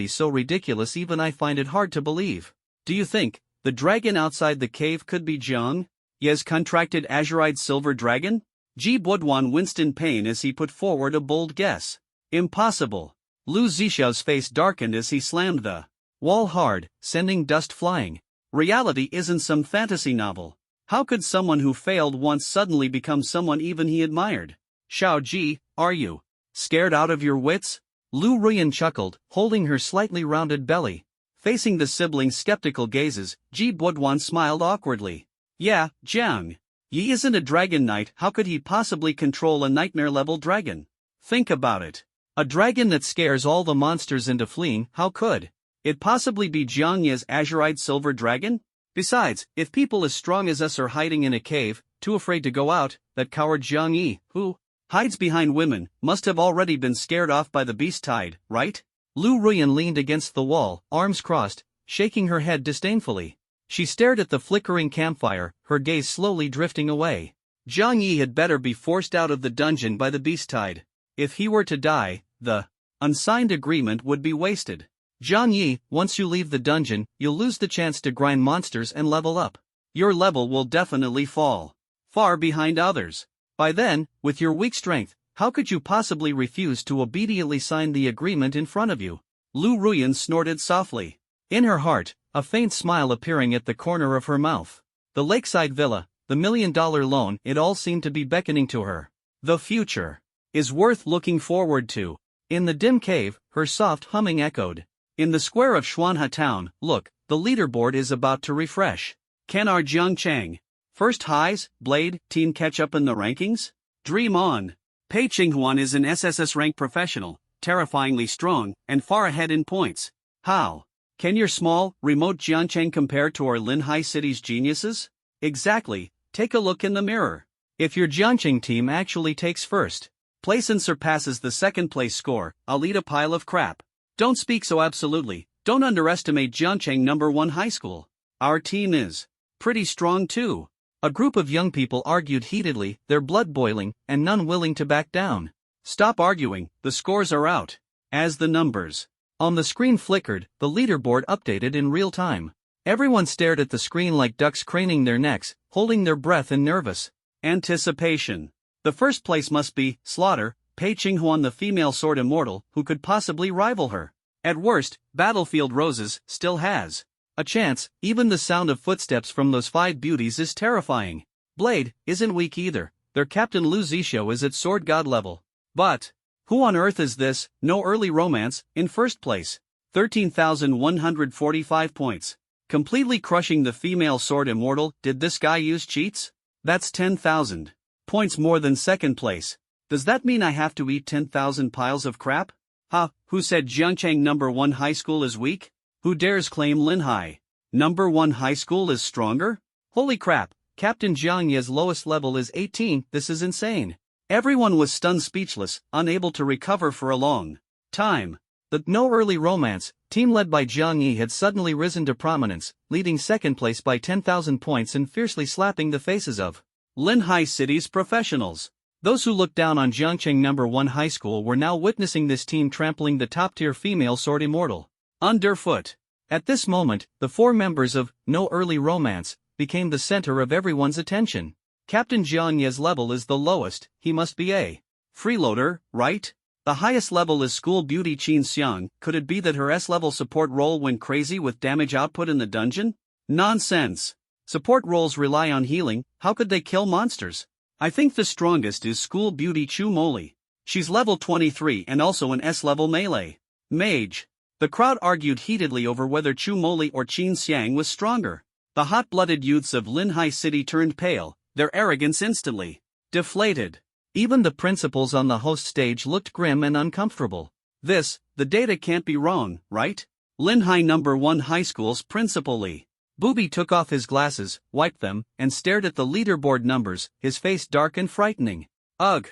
so ridiculous even I find it hard to believe. Do you think the dragon outside the cave could be Jiang Ye's contracted azurite silver dragon? Ji Budwan winced in pain as he put forward a bold guess. Impossible. Lu Zixiao's face darkened as he slammed the wall hard, sending dust flying. Reality isn't some fantasy novel. How could someone who failed once suddenly become someone even he admired? Xiao Ji, are you scared out of your wits? Lu Ruyan chuckled, holding her slightly rounded belly. Facing the siblings' skeptical gazes, Ji Budwan smiled awkwardly. Yeah, Jiang Yi isn't a dragon knight, how could he possibly control a nightmare-level dragon? Think about it. A dragon that scares all the monsters into fleeing, how could it possibly be Jiang Ye's azurite silver dragon? Besides, if people as strong as us are hiding in a cave, too afraid to go out, that coward Jiang Yi, who hides behind women, must have already been scared off by the beast tide, right? Lu Ruyan leaned against the wall, arms crossed, shaking her head disdainfully. She stared at the flickering campfire, her gaze slowly drifting away. Jiang Yi had better be forced out of the dungeon by the beast tide. If he were to die, the unsigned agreement would be wasted. Jiang Yi, once you leave the dungeon, you'll lose the chance to grind monsters and level up. Your level will definitely fall far behind others. By then, with your weak strength, how could you possibly refuse to obediently sign the agreement in front of you? Lu Ruyan snorted softly. In her heart, a faint smile appearing at the corner of her mouth. The lakeside villa, the $1 million loan, it all seemed to be beckoning to her. The future is worth looking forward to. In the dim cave, her soft humming echoed. In the square of Xuanha town, look, the leaderboard is about to refresh. Can our Jiangchang first highs, Blade, team catch up in the rankings? Dream on. Pei Qinghuan is an SSS rank professional, terrifyingly strong, and far ahead in points. How can your small, remote Jiangchang compare to our Linhai city's geniuses? Exactly, take a look in the mirror. If your Jiangchang team actually takes first place and surpasses the second place score, I'll eat a pile of crap. Don't speak so absolutely, don't underestimate Jiangchang number 1 high school. Our team is pretty strong too. A group of young people argued heatedly, their blood boiling, and none willing to back down. Stop arguing, the scores are out. As the numbers on the screen flickered, the leaderboard updated in real time. Everyone stared at the screen like ducks craning their necks, holding their breath in nervous anticipation. The first place must be Slaughter, Pei Qinghuan, the female sword immortal, who could possibly rival her. At worst, Battlefield Roses still has a chance. Even the sound of footsteps from those 5 beauties is terrifying. Blade isn't weak either, their captain Lu Zixiao is at sword god level. But who on earth is this, no early romance, in first place? 13,145 points. Completely crushing the female sword immortal. Did this guy use cheats? That's 10,000 points more than second place. Does that mean I have to eat 10,000 piles of crap? Ha, who said Jiangchang number 1 high school is weak? Who dares claim Linhai number 1 high school is stronger? Holy crap, Captain Jiang Ye's lowest level is 18, this is insane. Everyone was stunned speechless, unable to recover for a long time. The No Early Romance team led by Jiang Yi had suddenly risen to prominence, leading second place by 10,000 points and fiercely slapping the faces of Linhai City's professionals. Those who looked down on Jiangchang number 1 high school were now witnessing this team trampling the top-tier female sword immortal underfoot. At this moment, the 4 members of No Early Romance became the center of everyone's attention. Captain Jiang Ye's level is the lowest, he must be a freeloader, right? The highest level is School Beauty Qin Xiang. Could it be that her S-level support role went crazy with damage output in the dungeon? Nonsense. Support roles rely on healing, how could they kill monsters? I think the strongest is School Beauty Chu Moli. She's level 23 and also an S-level melee mage. The crowd argued heatedly over whether Chu Moli or Qin Xiang was stronger. The hot-blooded youths of Linhai City turned pale, their arrogance instantly deflated. Even the principals on the host stage looked grim and uncomfortable. The data can't be wrong, right? Linhai number 1 high school's principal Li Booby took off his glasses, wiped them, and stared at the leaderboard numbers, his face dark and frightening. Ugh,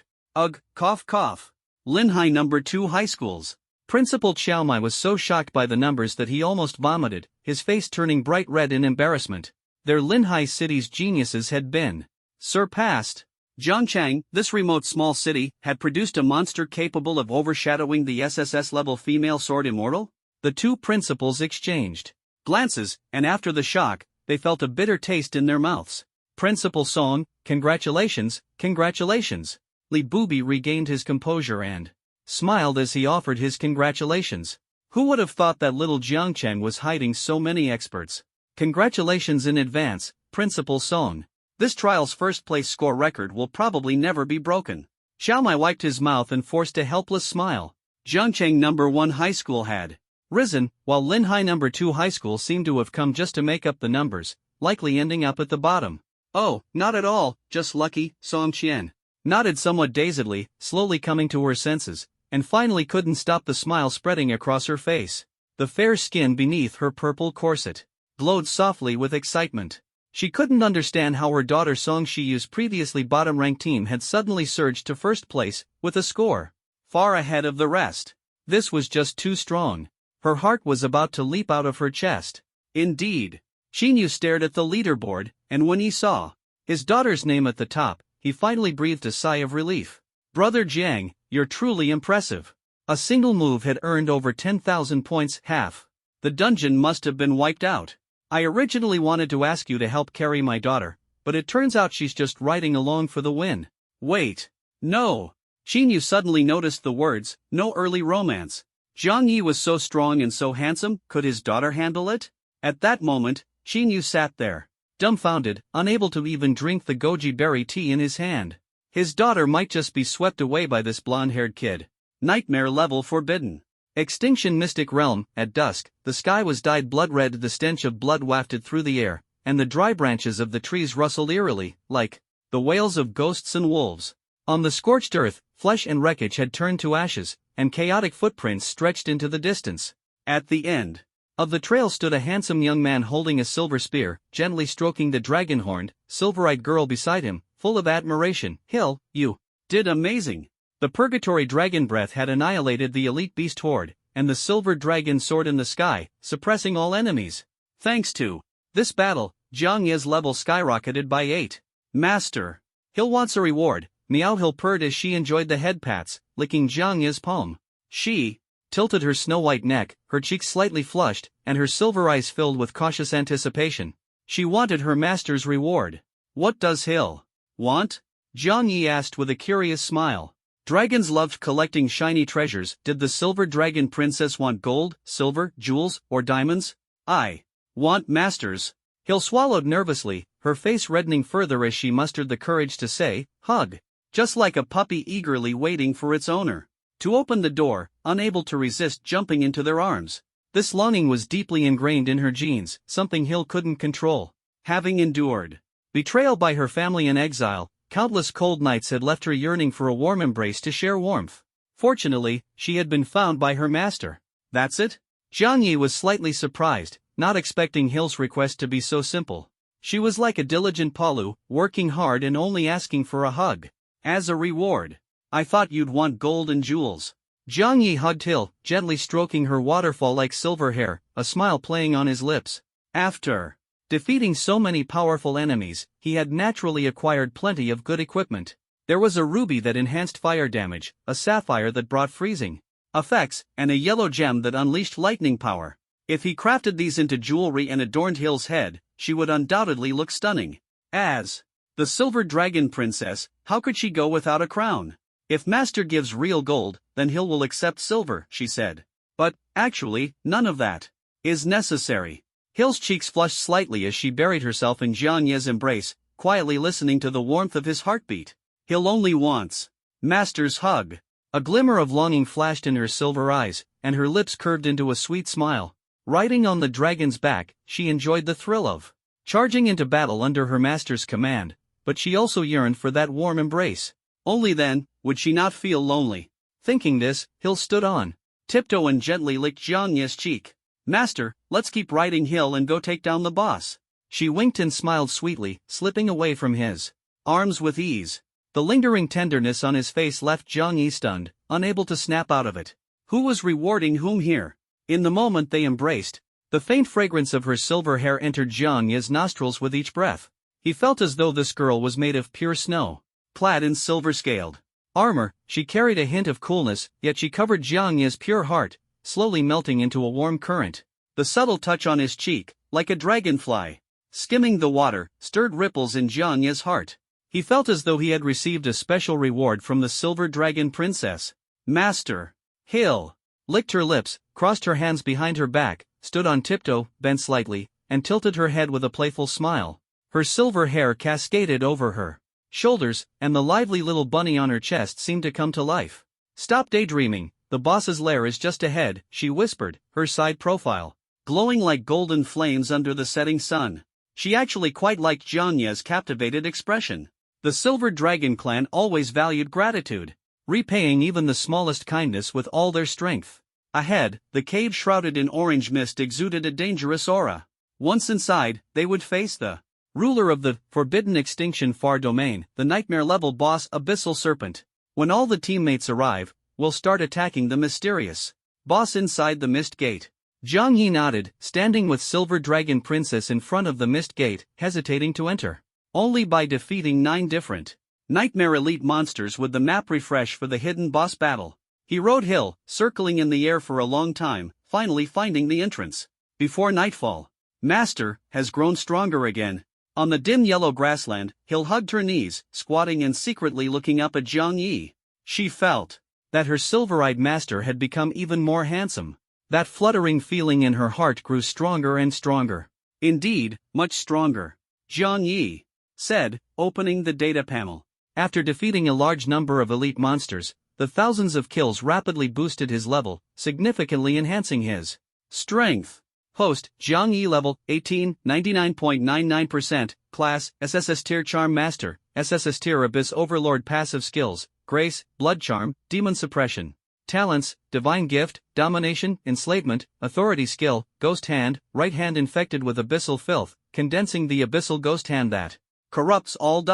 cough cough. Linhai number 2 high school's Principal Xiaomai was so shocked by the numbers that he almost vomited, his face turning bright red in embarrassment. Their Linhai city's geniuses had been surpassed. Zhangchang, this remote small city, had produced a monster capable of overshadowing the SSS-level female sword immortal? The two principals exchanged glances, and after the shock, they felt a bitter taste in their mouths. Principal Song, congratulations, congratulations. Li Bubi regained his composure and smiled as he offered his congratulations. Who would have thought that little Jiangcheng was hiding so many experts? Congratulations in advance, Principal Song. This trial's first-place score record will probably never be broken. Xiaomai wiped his mouth and forced a helpless smile. Jiangcheng No. 1 High School had risen, while Linhai No. 2 High School seemed to have come just to make up the numbers, likely ending up at the bottom. Oh, not at all, just lucky, Song Qian nodded somewhat dazedly, slowly coming to her senses, and finally couldn't stop the smile spreading across her face. The fair skin beneath her purple corset glowed softly with excitement. She couldn't understand how her daughter Song Shiyu's previously bottom-ranked team had suddenly surged to first place, with a score far ahead of the rest. This was just too strong. Her heart was about to leap out of her chest. Indeed. Xinyu stared at the leaderboard, and when he saw his daughter's name at the top, he finally breathed a sigh of relief. Brother Jiang, you're truly impressive. A single move had earned over 10,000 points, half. The dungeon must have been wiped out. I originally wanted to ask you to help carry my daughter, but it turns out she's just riding along for the win. Wait. No. Xinyu suddenly noticed the words, no early romance. Zhang Yi was so strong and so handsome, could his daughter handle it? At that moment, Xinyu sat there, dumbfounded, unable to even drink the goji berry tea in his hand. His daughter might just be swept away by this blonde-haired kid. Nightmare level forbidden. Extinction Mystic Realm. At dusk, the sky was dyed blood red, the stench of blood wafted through the air, and the dry branches of the trees rustled eerily, like the wails of ghosts and wolves. On the scorched earth, flesh and wreckage had turned to ashes, and chaotic footprints stretched into the distance. At the end of the trail stood a handsome young man holding a silver spear, gently stroking the dragon-horned, silver-eyed girl beside him, full of admiration. Hill, you did amazing. The purgatory dragon breath had annihilated the elite beast horde, and the silver dragon soared in the sky, suppressing all enemies. Thanks to this battle, Jiang Ye's level skyrocketed by 8. Master Hill wants a reward. Meow Hill purred as she enjoyed the head pats, licking Jiang Ye's palm. She tilted her snow-white neck, her cheeks slightly flushed, and her silver eyes filled with cautious anticipation. She wanted her master's reward. What does Hill want? Jiang Yi asked with a curious smile. Dragons loved collecting shiny treasures. Did the silver dragon princess want gold, silver, jewels, or diamonds? I want masters. Hill swallowed nervously, her face reddening further as she mustered the courage to say, hug. Just like a puppy eagerly waiting for its owner to open the door, unable to resist jumping into their arms. This longing was deeply ingrained in her genes, something Hill couldn't control. Having endured betrayal by her family and exile, countless cold nights had left her yearning for a warm embrace to share warmth. Fortunately, she had been found by her master. That's it? Jiang Yi was slightly surprised, not expecting Hill's request to be so simple. She was like a diligent Palu, working hard and only asking for a hug. As a reward. I thought you'd want gold and jewels. Jiang Yi hugged Hill, gently stroking her waterfall-like silver hair, a smile playing on his lips. After defeating so many powerful enemies, he had naturally acquired plenty of good equipment. There was a ruby that enhanced fire damage, a sapphire that brought freezing effects, and a yellow gem that unleashed lightning power. If he crafted these into jewelry and adorned Hill's head, she would undoubtedly look stunning. As the Silver Dragon Princess, how could she go without a crown? If Master gives real gold, then Hill will accept silver, she said. But, actually, none of that is necessary. Hill's cheeks flushed slightly as she buried herself in Jiang Ye's embrace, quietly listening to the warmth of his heartbeat. Hill only wants Master's hug. A glimmer of longing flashed in her silver eyes, and her lips curved into a sweet smile. Riding on the dragon's back, she enjoyed the thrill of charging into battle under her master's command, but she also yearned for that warm embrace. Only then would she not feel lonely. Thinking this, Hill stood on tiptoe and gently licked Jiang Ye's cheek. Master, let's keep riding Hill and go take down the boss. She winked and smiled sweetly, slipping away from his arms with ease. The lingering tenderness on his face left Jiang Yi stunned, unable to snap out of it. Who was rewarding whom here? In the moment they embraced, the faint fragrance of her silver hair entered Jiang Yi's nostrils with each breath. He felt as though this girl was made of pure snow, clad in silver-scaled armor. She carried a hint of coolness, yet she covered Jiang Yi's pure heart, slowly melting into a warm current. The subtle touch on his cheek, like a dragonfly skimming the water, stirred ripples in Jiang Yi's heart. He felt as though he had received a special reward from the Silver Dragon Princess. Master Hill licked her lips, crossed her hands behind her back, stood on tiptoe, bent slightly, and tilted her head with a playful smile. Her silver hair cascaded over her shoulders, and the lively little bunny on her chest seemed to come to life. Stop daydreaming, the boss's lair is just ahead, she whispered, her side profile glowing like golden flames under the setting sun. She actually quite liked Jiang Yi's captivated expression. The Silver Dragon clan always valued gratitude, repaying even the smallest kindness with all their strength. Ahead, the cave shrouded in orange mist exuded a dangerous aura. Once inside, they would face the ruler of the Forbidden Extinction Far Domain, the nightmare-level boss Abyssal Serpent. When all the teammates arrive, we'll start attacking the mysterious boss inside the Mist Gate. Jiang Yi nodded, standing with Silver Dragon Princess in front of the Mist Gate, hesitating to enter. Only by defeating 9 different Nightmare Elite monsters would the map refresh for the hidden boss battle. He rode hill, circling in the air for a long time, finally finding the entrance. Before nightfall, Master has grown stronger again. On the dim yellow grassland, Hill hugged her knees, squatting and secretly looking up at Jiang Yi. She felt that her silver-eyed master had become even more handsome. That fluttering feeling in her heart grew stronger and stronger. Indeed, much stronger. Jiang Yi said, opening the data panel. After defeating a large number of elite monsters, the thousands of kills rapidly boosted his level, significantly enhancing his strength. Host, Jiang Yi level, 18, 99.99%, class, SSS tier Charm Master, SSS tier Abyss Overlord. Passive skills, Grace, Blood Charm, Demon Suppression. Talents, Divine Gift, Domination, Enslavement, Authority Skill, Ghost Hand, Right Hand infected with Abyssal Filth, condensing the Abyssal Ghost Hand that corrupts all.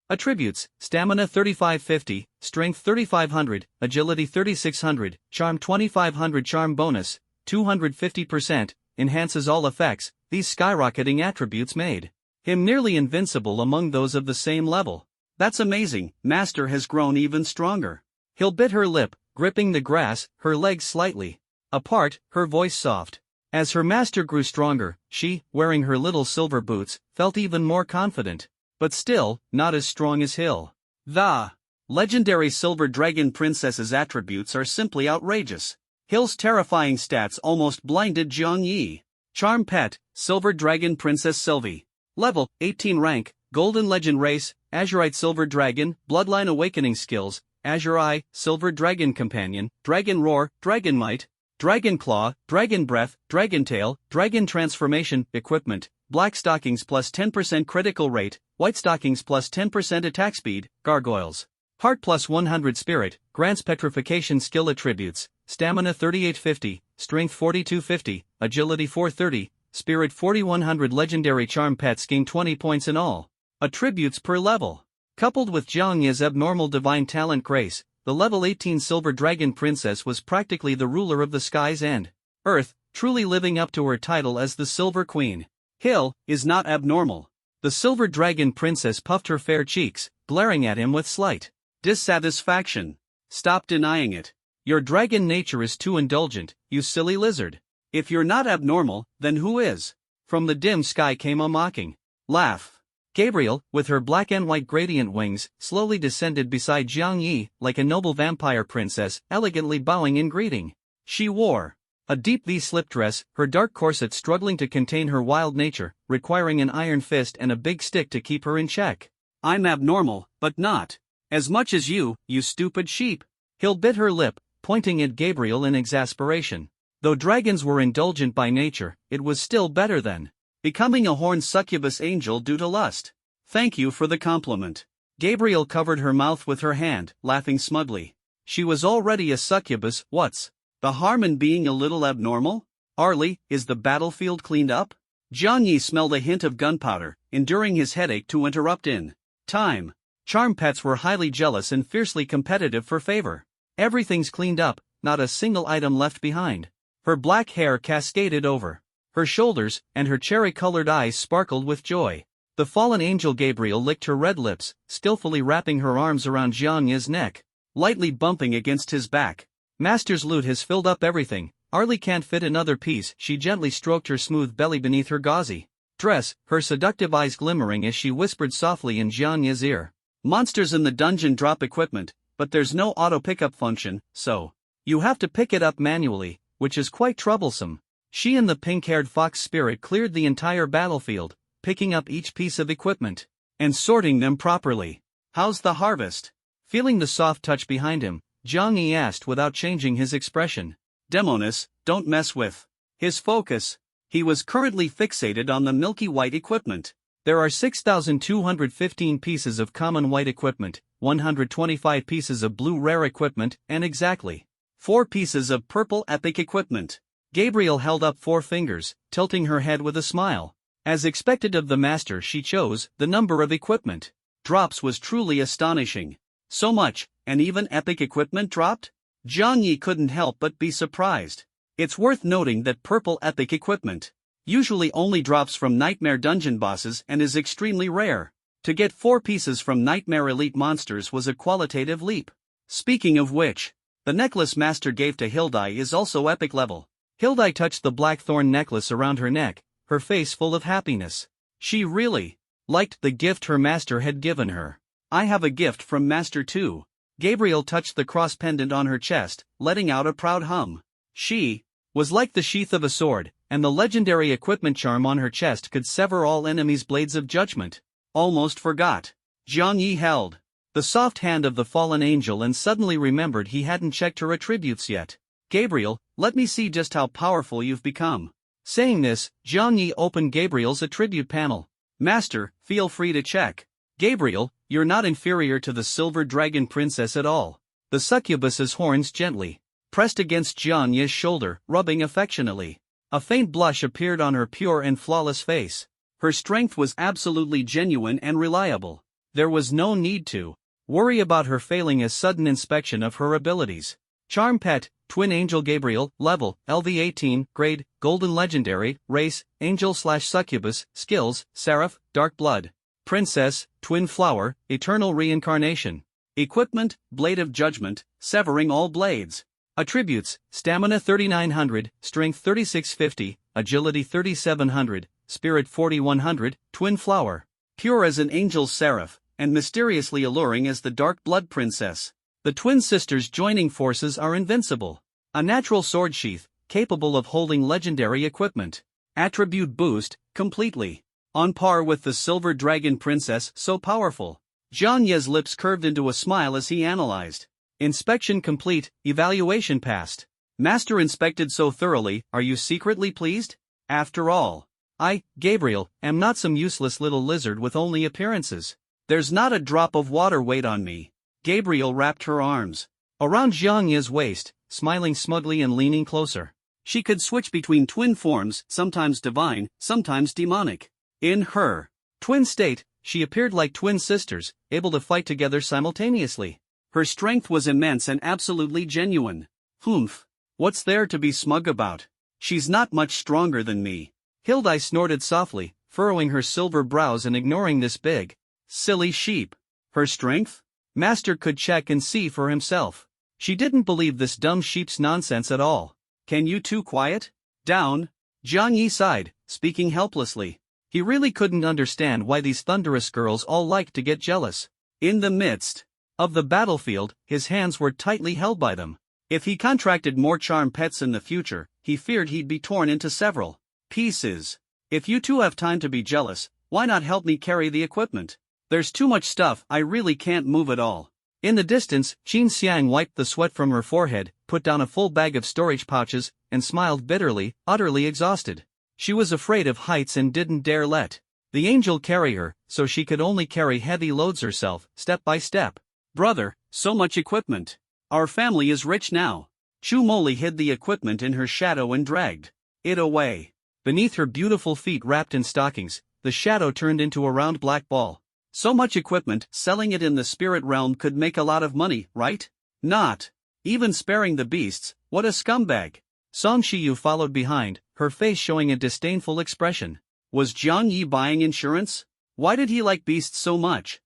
Attributes, Stamina 3550, Strength 3500, Agility 3600, Charm 2500. Charm bonus, 250%, enhances all effects. These skyrocketing attributes made him nearly invincible among those of the same level. That's amazing, Master has grown even stronger. Hill bit her lip, gripping the grass, her legs slightly apart, her voice soft. As her master grew stronger, she, wearing her little silver boots, felt even more confident. But still, not as strong as Hill. The legendary Silver Dragon Princess's attributes are simply outrageous. Hill's terrifying stats almost blinded Jiang Yi. Charm Pet, Silver Dragon Princess Sylvie. Level, 18 rank, Golden Legend Race, Azurite Silver Dragon, Bloodline Awakening Skills, Azure Eye, Silver Dragon Companion, Dragon Roar, Dragon Might, Dragon Claw, Dragon Breath, Dragon Tail, Dragon Transformation. Equipment, Black Stockings plus 10% critical rate, White Stockings plus 10% attack speed, Gargoyles. Heart plus 100 Spirit, grants petrification skill attributes, Stamina 3850, Strength 4250, Agility 430, Spirit 4100. Legendary Charm Pets gain 20 points in all attributes per level. Coupled with Jiang Yi's abnormal divine talent Grace, the level 18 Silver Dragon Princess was practically the ruler of the skies and earth, truly living up to her title as the Silver Queen. Hill is not abnormal. The Silver Dragon Princess puffed her fair cheeks, glaring at him with slight dissatisfaction. Stop denying it. Your dragon nature is too indulgent, you silly lizard. If you're not abnormal, then who is? From the dim sky came a mocking laugh. Gabriel, with her black and white gradient wings, slowly descended beside Jiang Yi, like a noble vampire princess, elegantly bowing in greeting. She wore a deep V-slip dress, her dark corset struggling to contain her wild nature, requiring an iron fist and a big stick to keep her in check. I'm abnormal, but not as much as you stupid sheep. Hill bit her lip, pointing at Gabriel in exasperation. Though dragons were indulgent by nature, it was still better than becoming a horned succubus angel due to lust. Thank you for the compliment. Gabriel covered her mouth with her hand, laughing smugly. She was already a succubus. What's the harm in being a little abnormal? Arlie, is the battlefield cleaned up? Jiang Yi smelled a hint of gunpowder, enduring his headache to interrupt in time. Charm Pets were highly jealous and fiercely competitive for favor. Everything's cleaned up, not a single item left behind. Her black hair cascaded over her shoulders, and her cherry-colored eyes sparkled with joy. The fallen angel Gabriel licked her red lips, skillfully wrapping her arms around Jiangya's neck, lightly bumping against his back. Master's loot has filled up everything, Arlie can't fit another piece. She gently stroked her smooth belly beneath her gauzy dress, her seductive eyes glimmering as she whispered softly in Jiangya's ear. Monsters in the dungeon drop equipment, but there's no auto pickup function, so you have to pick it up manually, which is quite troublesome. She and the pink-haired fox spirit cleared the entire battlefield, picking up each piece of equipment and sorting them properly. How's the harvest? Feeling the soft touch behind him, Zhang Yi asked without changing his expression. Demoness, don't mess with his focus. He was currently fixated on the milky white equipment. There are 6,215 pieces of common white equipment, 125 pieces of blue rare equipment, and exactly 4 pieces of purple epic equipment. Gabriel held up 4 fingers, tilting her head with a smile. As expected of the master, she chose the number of equipment drops was truly astonishing. So much, and even epic equipment dropped? Zhang Yi couldn't help but be surprised. It's worth noting that purple epic equipment usually only drops from Nightmare dungeon bosses and is extremely rare. To get 4 pieces from Nightmare elite monsters was a qualitative leap. Speaking of which, the necklace master gave to Hildai is also epic level. Hildai touched the blackthorn necklace around her neck, her face full of happiness. She really liked the gift her master had given her. I have a gift from master too. Gabriel touched the cross pendant on her chest, letting out a proud hum. She was like the sheath of a sword, and the legendary equipment charm on her chest could sever all enemies' blades of judgment. Almost forgot. Zhang Yi held the soft hand of the fallen angel and suddenly remembered he hadn't checked her attributes yet. Gabriel, let me see just how powerful you've become. Saying this, Zhang Yi opened Gabriel's attribute panel. Master, feel free to check. Gabriel, you're not inferior to the silver dragon princess at all. The succubus's horns gently pressed against Zhang Yi's shoulder, rubbing affectionately. A faint blush appeared on her pure and flawless face. Her strength was absolutely genuine and reliable. There was no need to worry about her failing a sudden inspection of her abilities. Charm Pet, Twin Angel Gabriel, Level, LV18, Grade, Golden Legendary, Race, Angel/Succubus, Skills, Seraph, Dark Blood. Princess, Twin Flower, Eternal Reincarnation. Equipment, Blade of Judgment, severing all blades. Attributes, Stamina 3900, Strength 3650, Agility 3700, Spirit 4100, Twin Flower. Pure as an angel's seraph, and mysteriously alluring as the Dark Blood Princess. The twin sisters joining forces are invincible. A natural sword sheath, capable of holding legendary equipment. Attribute boost, completely on par with the Silver Dragon Princess, so powerful. Zhang Yi's lips curved into a smile as he analyzed. Inspection complete, evaluation passed. Master inspected so thoroughly, are you secretly pleased? After all, I, Gabriel, am not some useless little lizard with only appearances. There's not a drop of water weight on me. Gabriel wrapped her arms around Zhang Yi's waist, smiling smugly and leaning closer. She could switch between twin forms, sometimes divine, sometimes demonic. In her twin state, she appeared like twin sisters, able to fight together simultaneously. Her strength was immense and absolutely genuine. Humph. What's there to be smug about? She's not much stronger than me. Hildai snorted softly, furrowing her silver brows and ignoring this big, silly sheep. Her strength? Master could check and see for himself. She didn't believe this dumb sheep's nonsense at all. Can you two quiet down? Zhang Yi sighed, speaking helplessly. He really couldn't understand why these thunderous girls all liked to get jealous. In the midst of the battlefield, his hands were tightly held by them. If he contracted more charm pets in the future, he feared he'd be torn into several pieces. If you two have time to be jealous, why not help me carry the equipment? There's too much stuff, I really can't move it all. In the distance, Qin Xiang wiped the sweat from her forehead, put down a full bag of storage pouches, and smiled bitterly, utterly exhausted. She was afraid of heights and didn't dare let the angel carry her, so she could only carry heavy loads herself, step by step. Brother, so much equipment. Our family is rich now. Chu Moli hid the equipment in her shadow and dragged it away. Beneath her beautiful feet wrapped in stockings, the shadow turned into a round black ball. So much equipment, selling it in the spirit realm could make a lot of money, right? Not Even sparing the beasts, what a scumbag. Song Shiyu followed behind, her face showing a disdainful expression. Was Jiang Yi buying insurance? Why did he like beasts so much?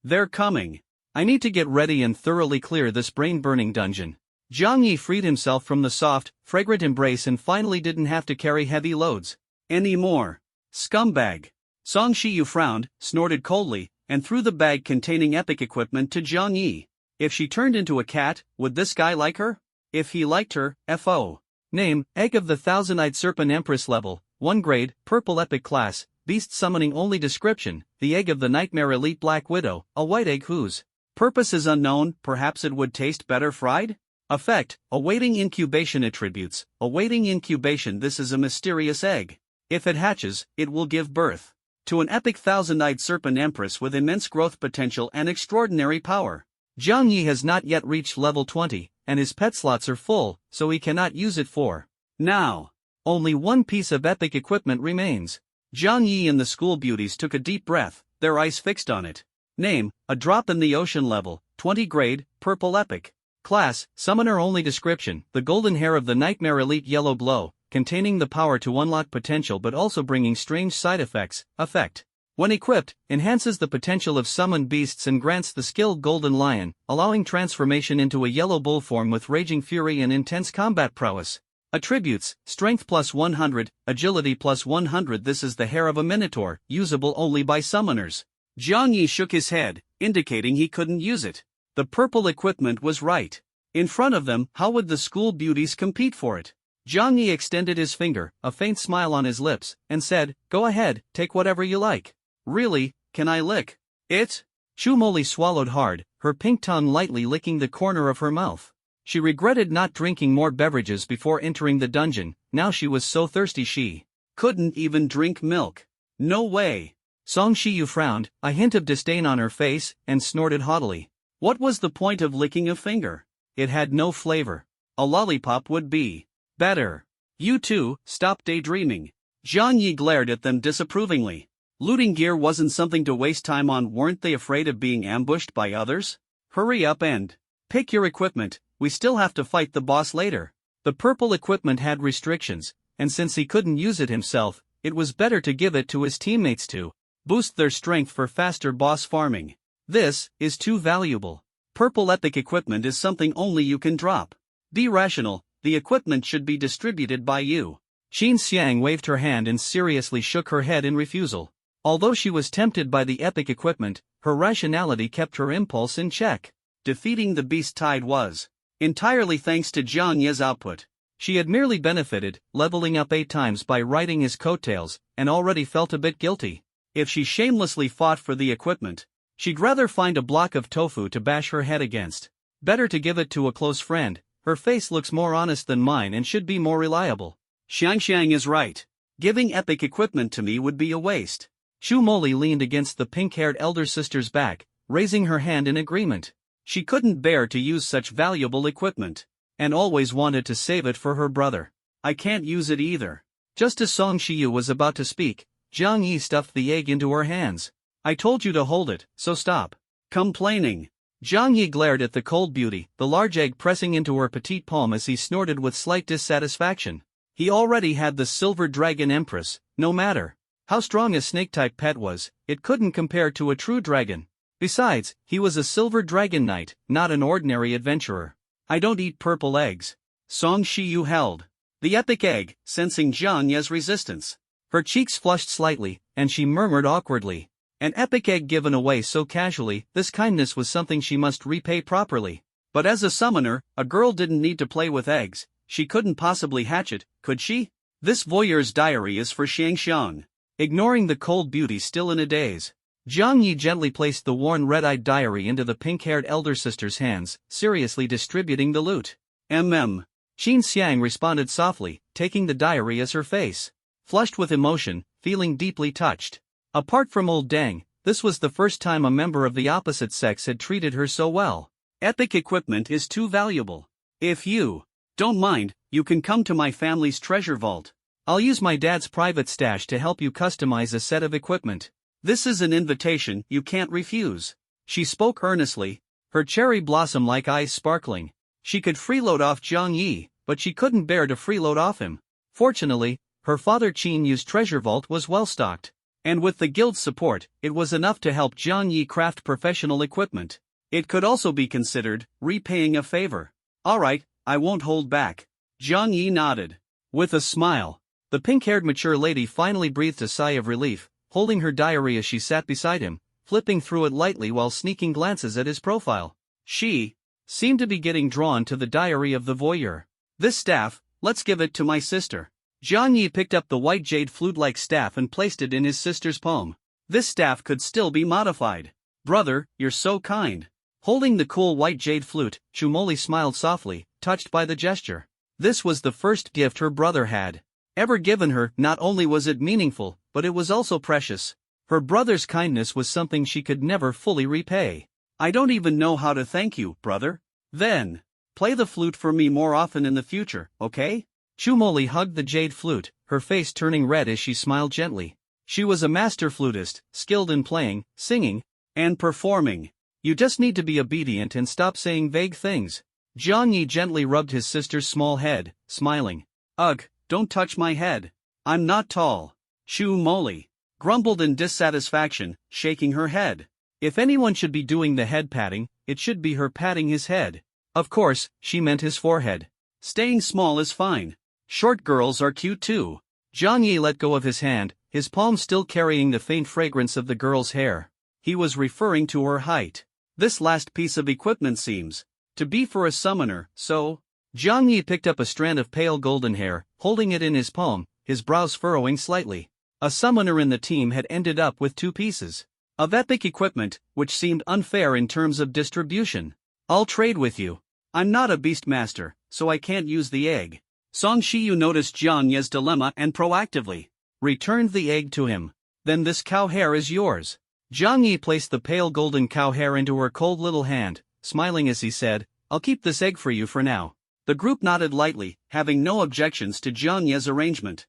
They're coming. I need to get ready and thoroughly clear this brain-burning dungeon. Jiang Yi freed himself from the soft, fragrant embrace and finally didn't have to carry heavy loads anymore. Scumbag. Song Shiyu frowned, snorted coldly, and threw the bag containing epic equipment to Jiang Yi. If she turned into a cat, would this guy like her? If he liked her, FO. Name, Egg of the Thousand-Eyed Serpent Empress level, 1 grade, purple epic class, beast summoning only description, the egg of the Nightmare Elite Black Widow, a white egg whose purpose is unknown, perhaps it would taste better fried? Effect, awaiting incubation attributes, awaiting incubation. This is a mysterious egg. If it hatches, it will give birth to an epic thousand-eyed serpent empress with immense growth potential and extraordinary power. Jiang Yi has not yet reached level 20, and his pet slots are full, so he cannot use it for now. Only one piece of epic equipment remains. Jiang Yi and the school beauties took a deep breath, their eyes fixed on it. Name, a drop in the ocean level, 20 grade, purple epic. Class, summoner only description, the golden hair of the Nightmare Elite Yellow Blow, containing the power to unlock potential but also bringing strange side effects. Effect. When equipped, enhances the potential of summoned beasts and grants the skill Golden Lion, allowing transformation into a yellow bull form with raging fury and intense combat prowess. Attributes, strength plus 100, agility plus 100. This is the hair of a minotaur, usable only by summoners. Jiang Yi shook his head, indicating he couldn't use it. The purple equipment was right in front of them. How would the school beauties compete for it? Jiang Yi extended his finger, a faint smile on his lips, and said, "Go ahead, take whatever you like." "Really, can I lick it?" Chu Moli swallowed hard, her pink tongue lightly licking the corner of her mouth. She regretted not drinking more beverages before entering the dungeon. Now she was so thirsty she couldn't even drink milk. No way. Song Shiyu frowned, a hint of disdain on her face, and snorted haughtily. What was the point of licking a finger? It had no flavor. A lollipop would be better. You two, stop daydreaming. Jiang Yi glared at them disapprovingly. Looting gear wasn't something to waste time on. Weren't they afraid of being ambushed by others? Hurry up and pick your equipment, we still have to fight the boss later. The purple equipment had restrictions, and since he couldn't use it himself, it was better to give it to his teammates to boost their strength for faster boss farming. This is too valuable. Purple epic equipment is something only you can drop. Be rational, the equipment should be distributed by you. Qin Xiang waved her hand and seriously shook her head in refusal. Although she was tempted by the epic equipment, her rationality kept her impulse in check. Defeating the beast tide was entirely thanks to Jiang Yi's output. She had merely benefited, leveling up 8 times by riding his coattails, and already felt a bit guilty. If she shamelessly fought for the equipment, she'd rather find a block of tofu to bash her head against. Better to give it to a close friend. Her face looks more honest than mine and should be more reliable. Xiang is right. Giving epic equipment to me would be a waste. Chu Moli leaned against the pink-haired elder sister's back, raising her hand in agreement. She couldn't bear to use such valuable equipment, and always wanted to save it for her brother. I can't use it either. Just as Song Shiyu was about to speak, Jiang Yi stuffed the egg into her hands. I told you to hold it, so stop complaining. Jiang Yi glared at the cold beauty, the large egg pressing into her petite palm as he snorted with slight dissatisfaction. He already had the Silver Dragon Empress. No matter how strong a snake-type pet was, it couldn't compare to a true dragon. Besides, he was a Silver Dragon Knight, not an ordinary adventurer. I don't eat purple eggs. Song Shiyu held the epic egg, sensing Jiang Yi's resistance. Her cheeks flushed slightly, and she murmured awkwardly. An epic egg given away so casually, this kindness was something she must repay properly. But as a summoner, a girl didn't need to play with eggs. She couldn't possibly hatch it, could she? This voyeur's diary is for Xiang. Ignoring the cold beauty still in a daze, Jiang Yi gently placed the worn red-eyed diary into the pink-haired elder sister's hands, seriously distributing the loot. Qin Xiang responded softly, taking the diary as her face flushed with emotion, feeling deeply touched. Apart from old Deng, this was the first time a member of the opposite sex had treated her so well. Epic equipment is too valuable. If you don't mind, you can come to my family's treasure vault. I'll use my dad's private stash to help you customize a set of equipment. This is an invitation you can't refuse. She spoke earnestly, her cherry blossom-like eyes sparkling. She could freeload off Jiang Yi, but she couldn't bear to freeload off him. Fortunately, her father Qin Yu's treasure vault was well stocked, and with the guild's support, it was enough to help Jiang Yi craft professional equipment. It could also be considered repaying a favor. Alright, I won't hold back. Jiang Yi nodded. With a smile, the pink-haired mature lady finally breathed a sigh of relief, holding her diary as she sat beside him, flipping through it lightly while sneaking glances at his profile. She seemed to be getting drawn to the diary of the voyeur. This staff, let's give it to my sister. Jiang Yi picked up the white jade flute-like staff and placed it in his sister's palm. This staff could still be modified. Brother, you're so kind. Holding the cool white jade flute, Chumoli smiled softly, touched by the gesture. This was the first gift her brother had ever given her. Not only was it meaningful, but it was also precious. Her brother's kindness was something she could never fully repay. I don't even know how to thank you, brother. Then, play the flute for me more often in the future, okay? Chumoli hugged the jade flute, her face turning red as she smiled gently. She was a master flutist, skilled in playing, singing, and performing. You just need to be obedient and stop saying vague things. Jiang Yi gently rubbed his sister's small head, smiling. Ugh, don't touch my head. I'm not tall. Chumoli grumbled in dissatisfaction, shaking her head. If anyone should be doing the head patting, it should be her patting his head. Of course, she meant his forehead. Staying small is fine. Short girls are cute too. Jiang Yi let go of his hand, his palm still carrying the faint fragrance of the girl's hair. He was referring to her height. This last piece of equipment seems to be for a summoner, so... Jiang Yi picked up a strand of pale golden hair, holding it in his palm, his brows furrowing slightly. A summoner in the team had ended up with 2 pieces of epic equipment, which seemed unfair in terms of distribution. I'll trade with you. I'm not a beastmaster, so I can't use the egg. Song Shiyu noticed Jiang Yi's dilemma and proactively returned the egg to him. Then this cow hair is yours. Jiang Yi placed the pale golden cow hair into her cold little hand, smiling as he said, I'll keep this egg for you for now. The group nodded lightly, having no objections to Jiang Yi's arrangement.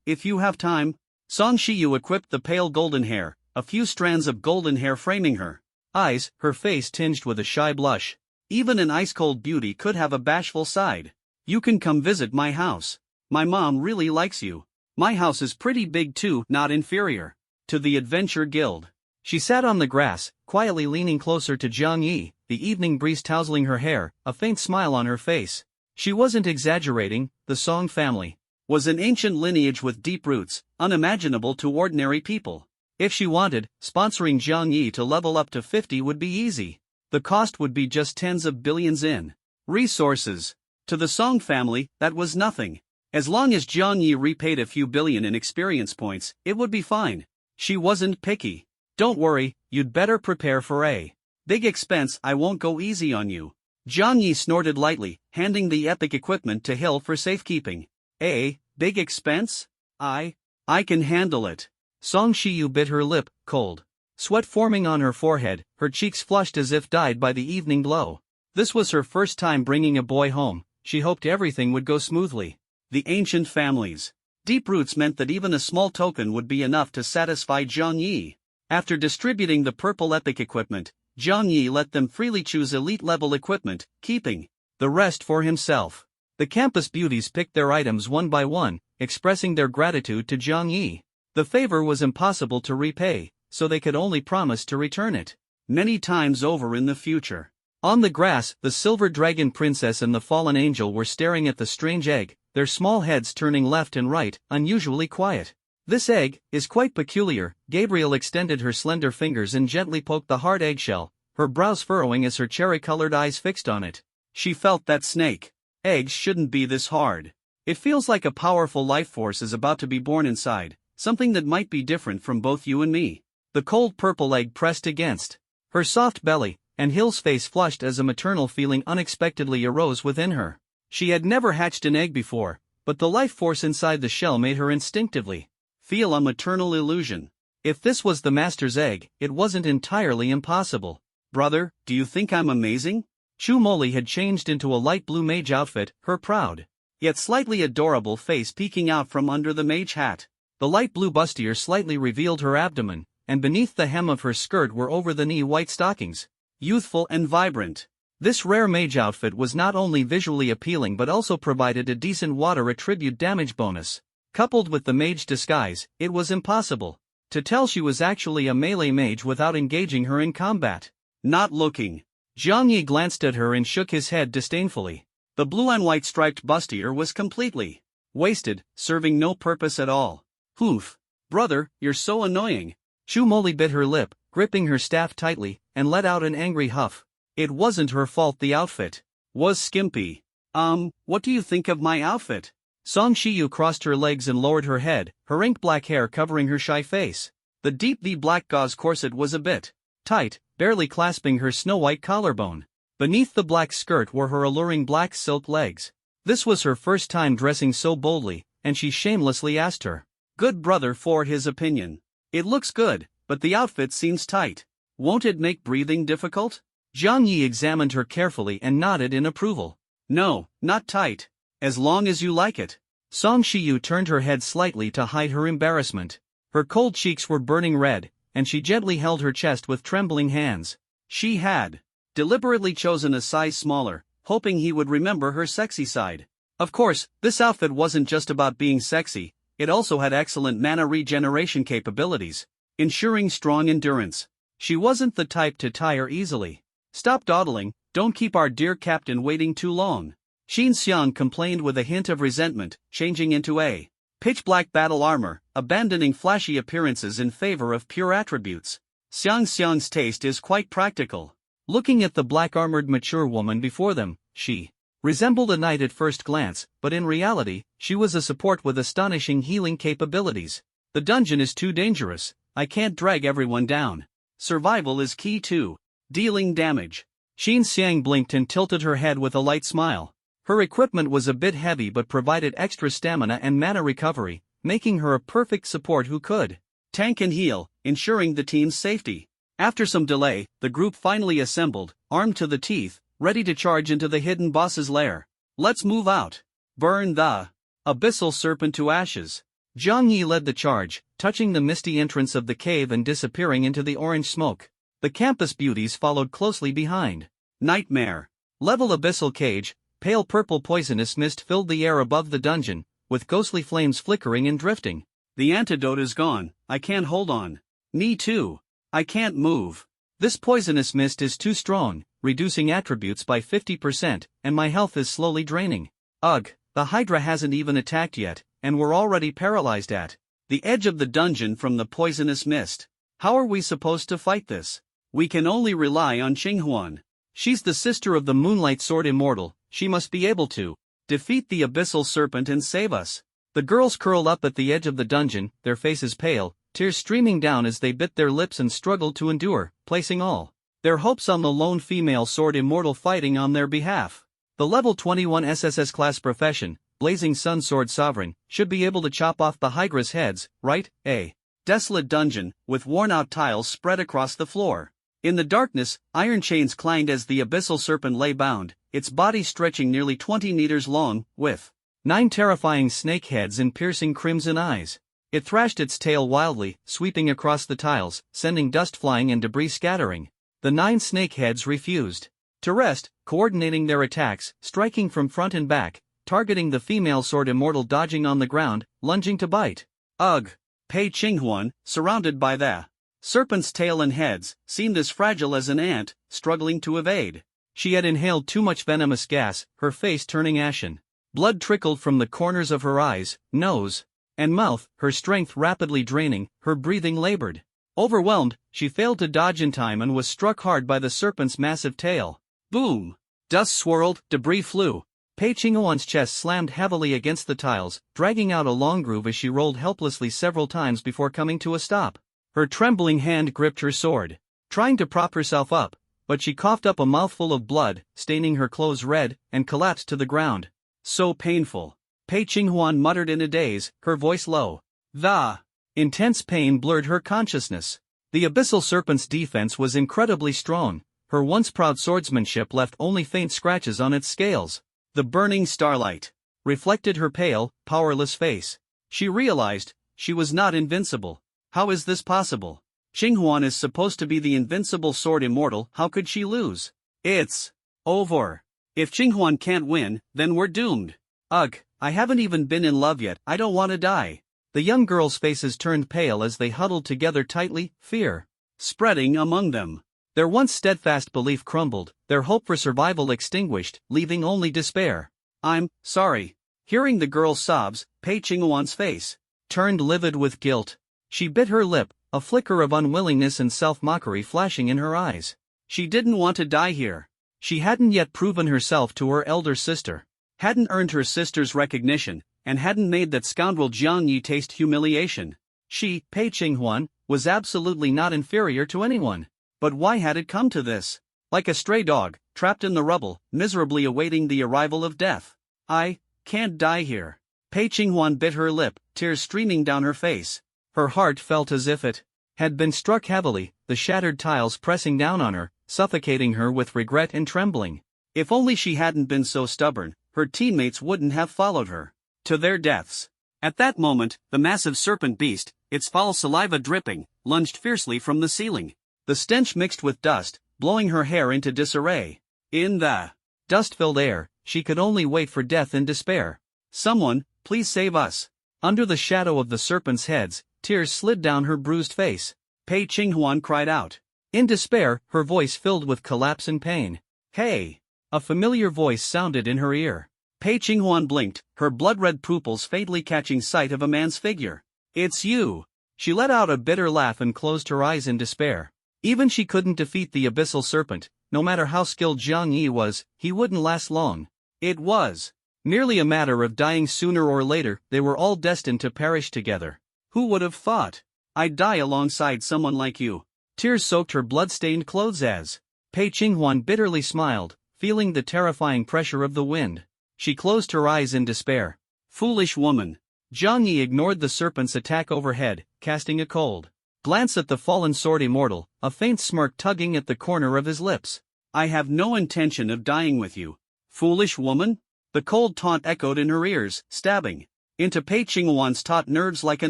If you have time. Song Shiyu equipped the pale golden hair, a few strands of golden hair framing her eyes, her face tinged with a shy blush. Even an ice-cold beauty could have a bashful side. You can come visit my house. My mom really likes you. My house is pretty big too, not inferior to the Adventure Guild. She sat on the grass, quietly leaning closer to Jiang Yi, the evening breeze tousling her hair, a faint smile on her face. She wasn't exaggerating. The Song family was an ancient lineage with deep roots, unimaginable to ordinary people. If she wanted, sponsoring Jiang Yi to level up to 50 would be easy. The cost would be just tens of billions in resources. To the Song family, that was nothing. As long as Jiang Yi repaid a few billion in experience points, it would be fine. She wasn't picky. Don't worry, you'd better prepare for a big expense. I won't go easy on you. Jiang Yi snorted lightly, handing the epic equipment to Hill for safekeeping. A big expense? I can handle it. Song Shiyu bit her lip, cold sweat forming on her forehead, her cheeks flushed as if dyed by the evening glow. This was her first time bringing a boy home. She hoped everything would go smoothly. The ancient family's deep roots meant that even a small token would be enough to satisfy Jiang Yi. After distributing the purple epic equipment, Jiang Yi let them freely choose elite-level equipment, keeping the rest for himself. The campus beauties picked their items one by one, expressing their gratitude to Jiang Yi. The favor was impossible to repay, so they could only promise to return it many times over in the future. On the grass, the Silver Dragon Princess and the Fallen Angel were staring at the strange egg, their small heads turning left and right, unusually quiet. This egg is quite peculiar. Gabriel extended her slender fingers and gently poked the hard eggshell, her brows furrowing as her cherry-colored eyes fixed on it. She felt that snake eggs shouldn't be this hard. It feels like a powerful life force is about to be born inside, something that might be different from both you and me. The cold purple egg pressed against her soft belly, and Hill's face flushed as a maternal feeling unexpectedly arose within her. She had never hatched an egg before, but the life force inside the shell made her instinctively feel a maternal illusion. If this was the master's egg, it wasn't entirely impossible. Brother, do you think I'm amazing? Chumoli had changed into a light blue mage outfit, her proud, yet slightly adorable face peeking out from under the mage hat. The light blue bustier slightly revealed her abdomen, and beneath the hem of her skirt were over-the-knee white stockings. Youthful and vibrant. This rare mage outfit was not only visually appealing but also provided a decent water attribute damage bonus. Coupled with the mage disguise, it was impossible to tell she was actually a melee mage without engaging her in combat. Not looking. Zhang Yi glanced at her and shook his head disdainfully. The blue and white striped bustier was completely wasted, serving no purpose at all. Hoof. Brother, you're so annoying. Shu Moli bit her lip, gripping her staff tightly, and let out an angry huff. It wasn't her fault the outfit was skimpy. What do you think of my outfit? Song Shiyu crossed her legs and lowered her head, her ink-black hair covering her shy face. The deep black gauze corset was a bit tight, barely clasping her snow-white collarbone. Beneath the black skirt were her alluring black silk legs. This was her first time dressing so boldly, and she shamelessly asked her good brother for his opinion. It looks good, but the outfit seems tight. Won't it make breathing difficult? Zhang Yi examined her carefully and nodded in approval. No, not tight. As long as you like it. Song Shiyu turned her head slightly to hide her embarrassment. Her cold cheeks were burning red, and she gently held her chest with trembling hands. She had deliberately chosen a size smaller, hoping he would remember her sexy side. Of course, this outfit wasn't just about being sexy, it also had excellent mana regeneration capabilities, ensuring strong endurance. She wasn't the type to tire easily. Stop dawdling, don't keep our dear captain waiting too long. Xin Xiang complained with a hint of resentment, changing into a pitch-black battle armor, abandoning flashy appearances in favor of pure attributes. Xiang's taste is quite practical. Looking at the black-armored mature woman before them, she resembled a knight at first glance, but in reality, she was a support with astonishing healing capabilities. The dungeon is too dangerous, I can't drag everyone down. Survival is key too. Dealing damage. Xin Xiang blinked and tilted her head with a light smile. Her equipment was a bit heavy but provided extra stamina and mana recovery, making her a perfect support who could tank and heal, ensuring the team's safety. After some delay, the group finally assembled, armed to the teeth, ready to charge into the hidden boss's lair. Let's move out. Burn the abyssal serpent to ashes. Zhang Yi led the charge, touching the misty entrance of the cave and disappearing into the orange smoke. The campus beauties followed closely behind. Nightmare. Level abyssal cage. Pale purple poisonous mist filled the air above the dungeon, with ghostly flames flickering and drifting. The antidote is gone, I can't hold on. Me too. I can't move. This poisonous mist is too strong, reducing attributes by 50%, and my health is slowly draining. Ugh, the Hydra hasn't even attacked yet, and we're already paralyzed at the edge of the dungeon from the poisonous mist. How are we supposed to fight this? We can only rely on Qinghuan. She's the sister of the Moonlight Sword Immortal. She must be able to defeat the abyssal serpent and save us. The girls curled up at the edge of the dungeon, their faces pale, tears streaming down as they bit their lips and struggled to endure, placing all their hopes on the lone female sword immortal fighting on their behalf. The level 21 SSS class profession, Blazing Sun Sword Sovereign, should be able to chop off the Hydra's heads, right? A desolate dungeon, with worn-out tiles spread across the floor. In the darkness, iron chains clanged as the abyssal serpent lay bound, its body stretching nearly 20 meters long, with 9 terrifying snake heads and piercing crimson eyes. It thrashed its tail wildly, sweeping across the tiles, sending dust flying and debris scattering. The 9 snake heads refused to rest, coordinating their attacks, striking from front and back, targeting the female sword immortal dodging on the ground, lunging to bite. Ugh! Pei Qinghuan, surrounded by the serpent's tail and heads, seemed as fragile as an ant, struggling to evade. She had inhaled too much venomous gas, her face turning ashen. Blood trickled from the corners of her eyes, nose, and mouth, her strength rapidly draining, her breathing labored. Overwhelmed, she failed to dodge in time and was struck hard by the serpent's massive tail. Boom! Dust swirled, debris flew. Pei Qinghuan's chest slammed heavily against the tiles, dragging out a long groove as she rolled helplessly several times before coming to a stop. Her trembling hand gripped her sword, trying to prop herself up, but she coughed up a mouthful of blood, staining her clothes red, and collapsed to the ground. So painful. Pei Qinghuan muttered in a daze, her voice low. The intense pain blurred her consciousness. The abyssal serpent's defense was incredibly strong. Her once proud swordsmanship left only faint scratches on its scales. The burning starlight reflected her pale, powerless face. She realized she was not invincible. How is this possible? Qinghuan is supposed to be the invincible sword immortal, how could she lose? It's Over. If Qinghuan can't win, then we're doomed. Ugh, I haven't even been in love yet, I don't want to die. The young girls' faces turned pale as they huddled together tightly, fear spreading among them. Their once steadfast belief crumbled, their hope for survival extinguished, leaving only despair. I'm sorry. Hearing the girl's sobs, Pei Qinghuan's face turned livid with guilt. She bit her lip, a flicker of unwillingness and self-mockery flashing in her eyes. She didn't want to die here. She hadn't yet proven herself to her elder sister, hadn't earned her sister's recognition, and hadn't made that scoundrel Jiang Yi taste humiliation. She, Pei Qinghuan, was absolutely not inferior to anyone. But why had it come to this? Like a stray dog, trapped in the rubble, miserably awaiting the arrival of death. I can't die here. Pei Qinghuan bit her lip, tears streaming down her face. Her heart felt as if it had been struck heavily, the shattered tiles pressing down on her, suffocating her with regret and trembling. If only she hadn't been so stubborn, her teammates wouldn't have followed her to their deaths. At that moment, the massive serpent beast, its foul saliva dripping, lunged fiercely from the ceiling. The stench mixed with dust, blowing her hair into disarray. In the dust-filled air, she could only wait for death in despair. Someone, please save us. Under the shadow of the serpent's heads, tears slid down her bruised face. Pei Qinghuan cried out. In despair, her voice filled with collapse and pain. Hey! A familiar voice sounded in her ear. Pei Qinghuan blinked, her blood-red pupils faintly catching sight of a man's figure. It's you! She let out a bitter laugh and closed her eyes in despair. Even she couldn't defeat the abyssal serpent, no matter how skilled Jiang Yi was, he wouldn't last long. It was merely a matter of dying sooner or later, they were all destined to perish together. Who would have thought? I'd die alongside someone like you. Tears soaked her blood-stained clothes as Pei Qinghuan bitterly smiled, feeling the terrifying pressure of the wind. She closed her eyes in despair. Foolish woman. Jiang Yi ignored the serpent's attack overhead, casting a cold glance at the fallen sword immortal, a faint smirk tugging at the corner of his lips. I have no intention of dying with you. Foolish woman? The cold taunt echoed in her ears, stabbing into Pei Qinghuan's taut nerves like a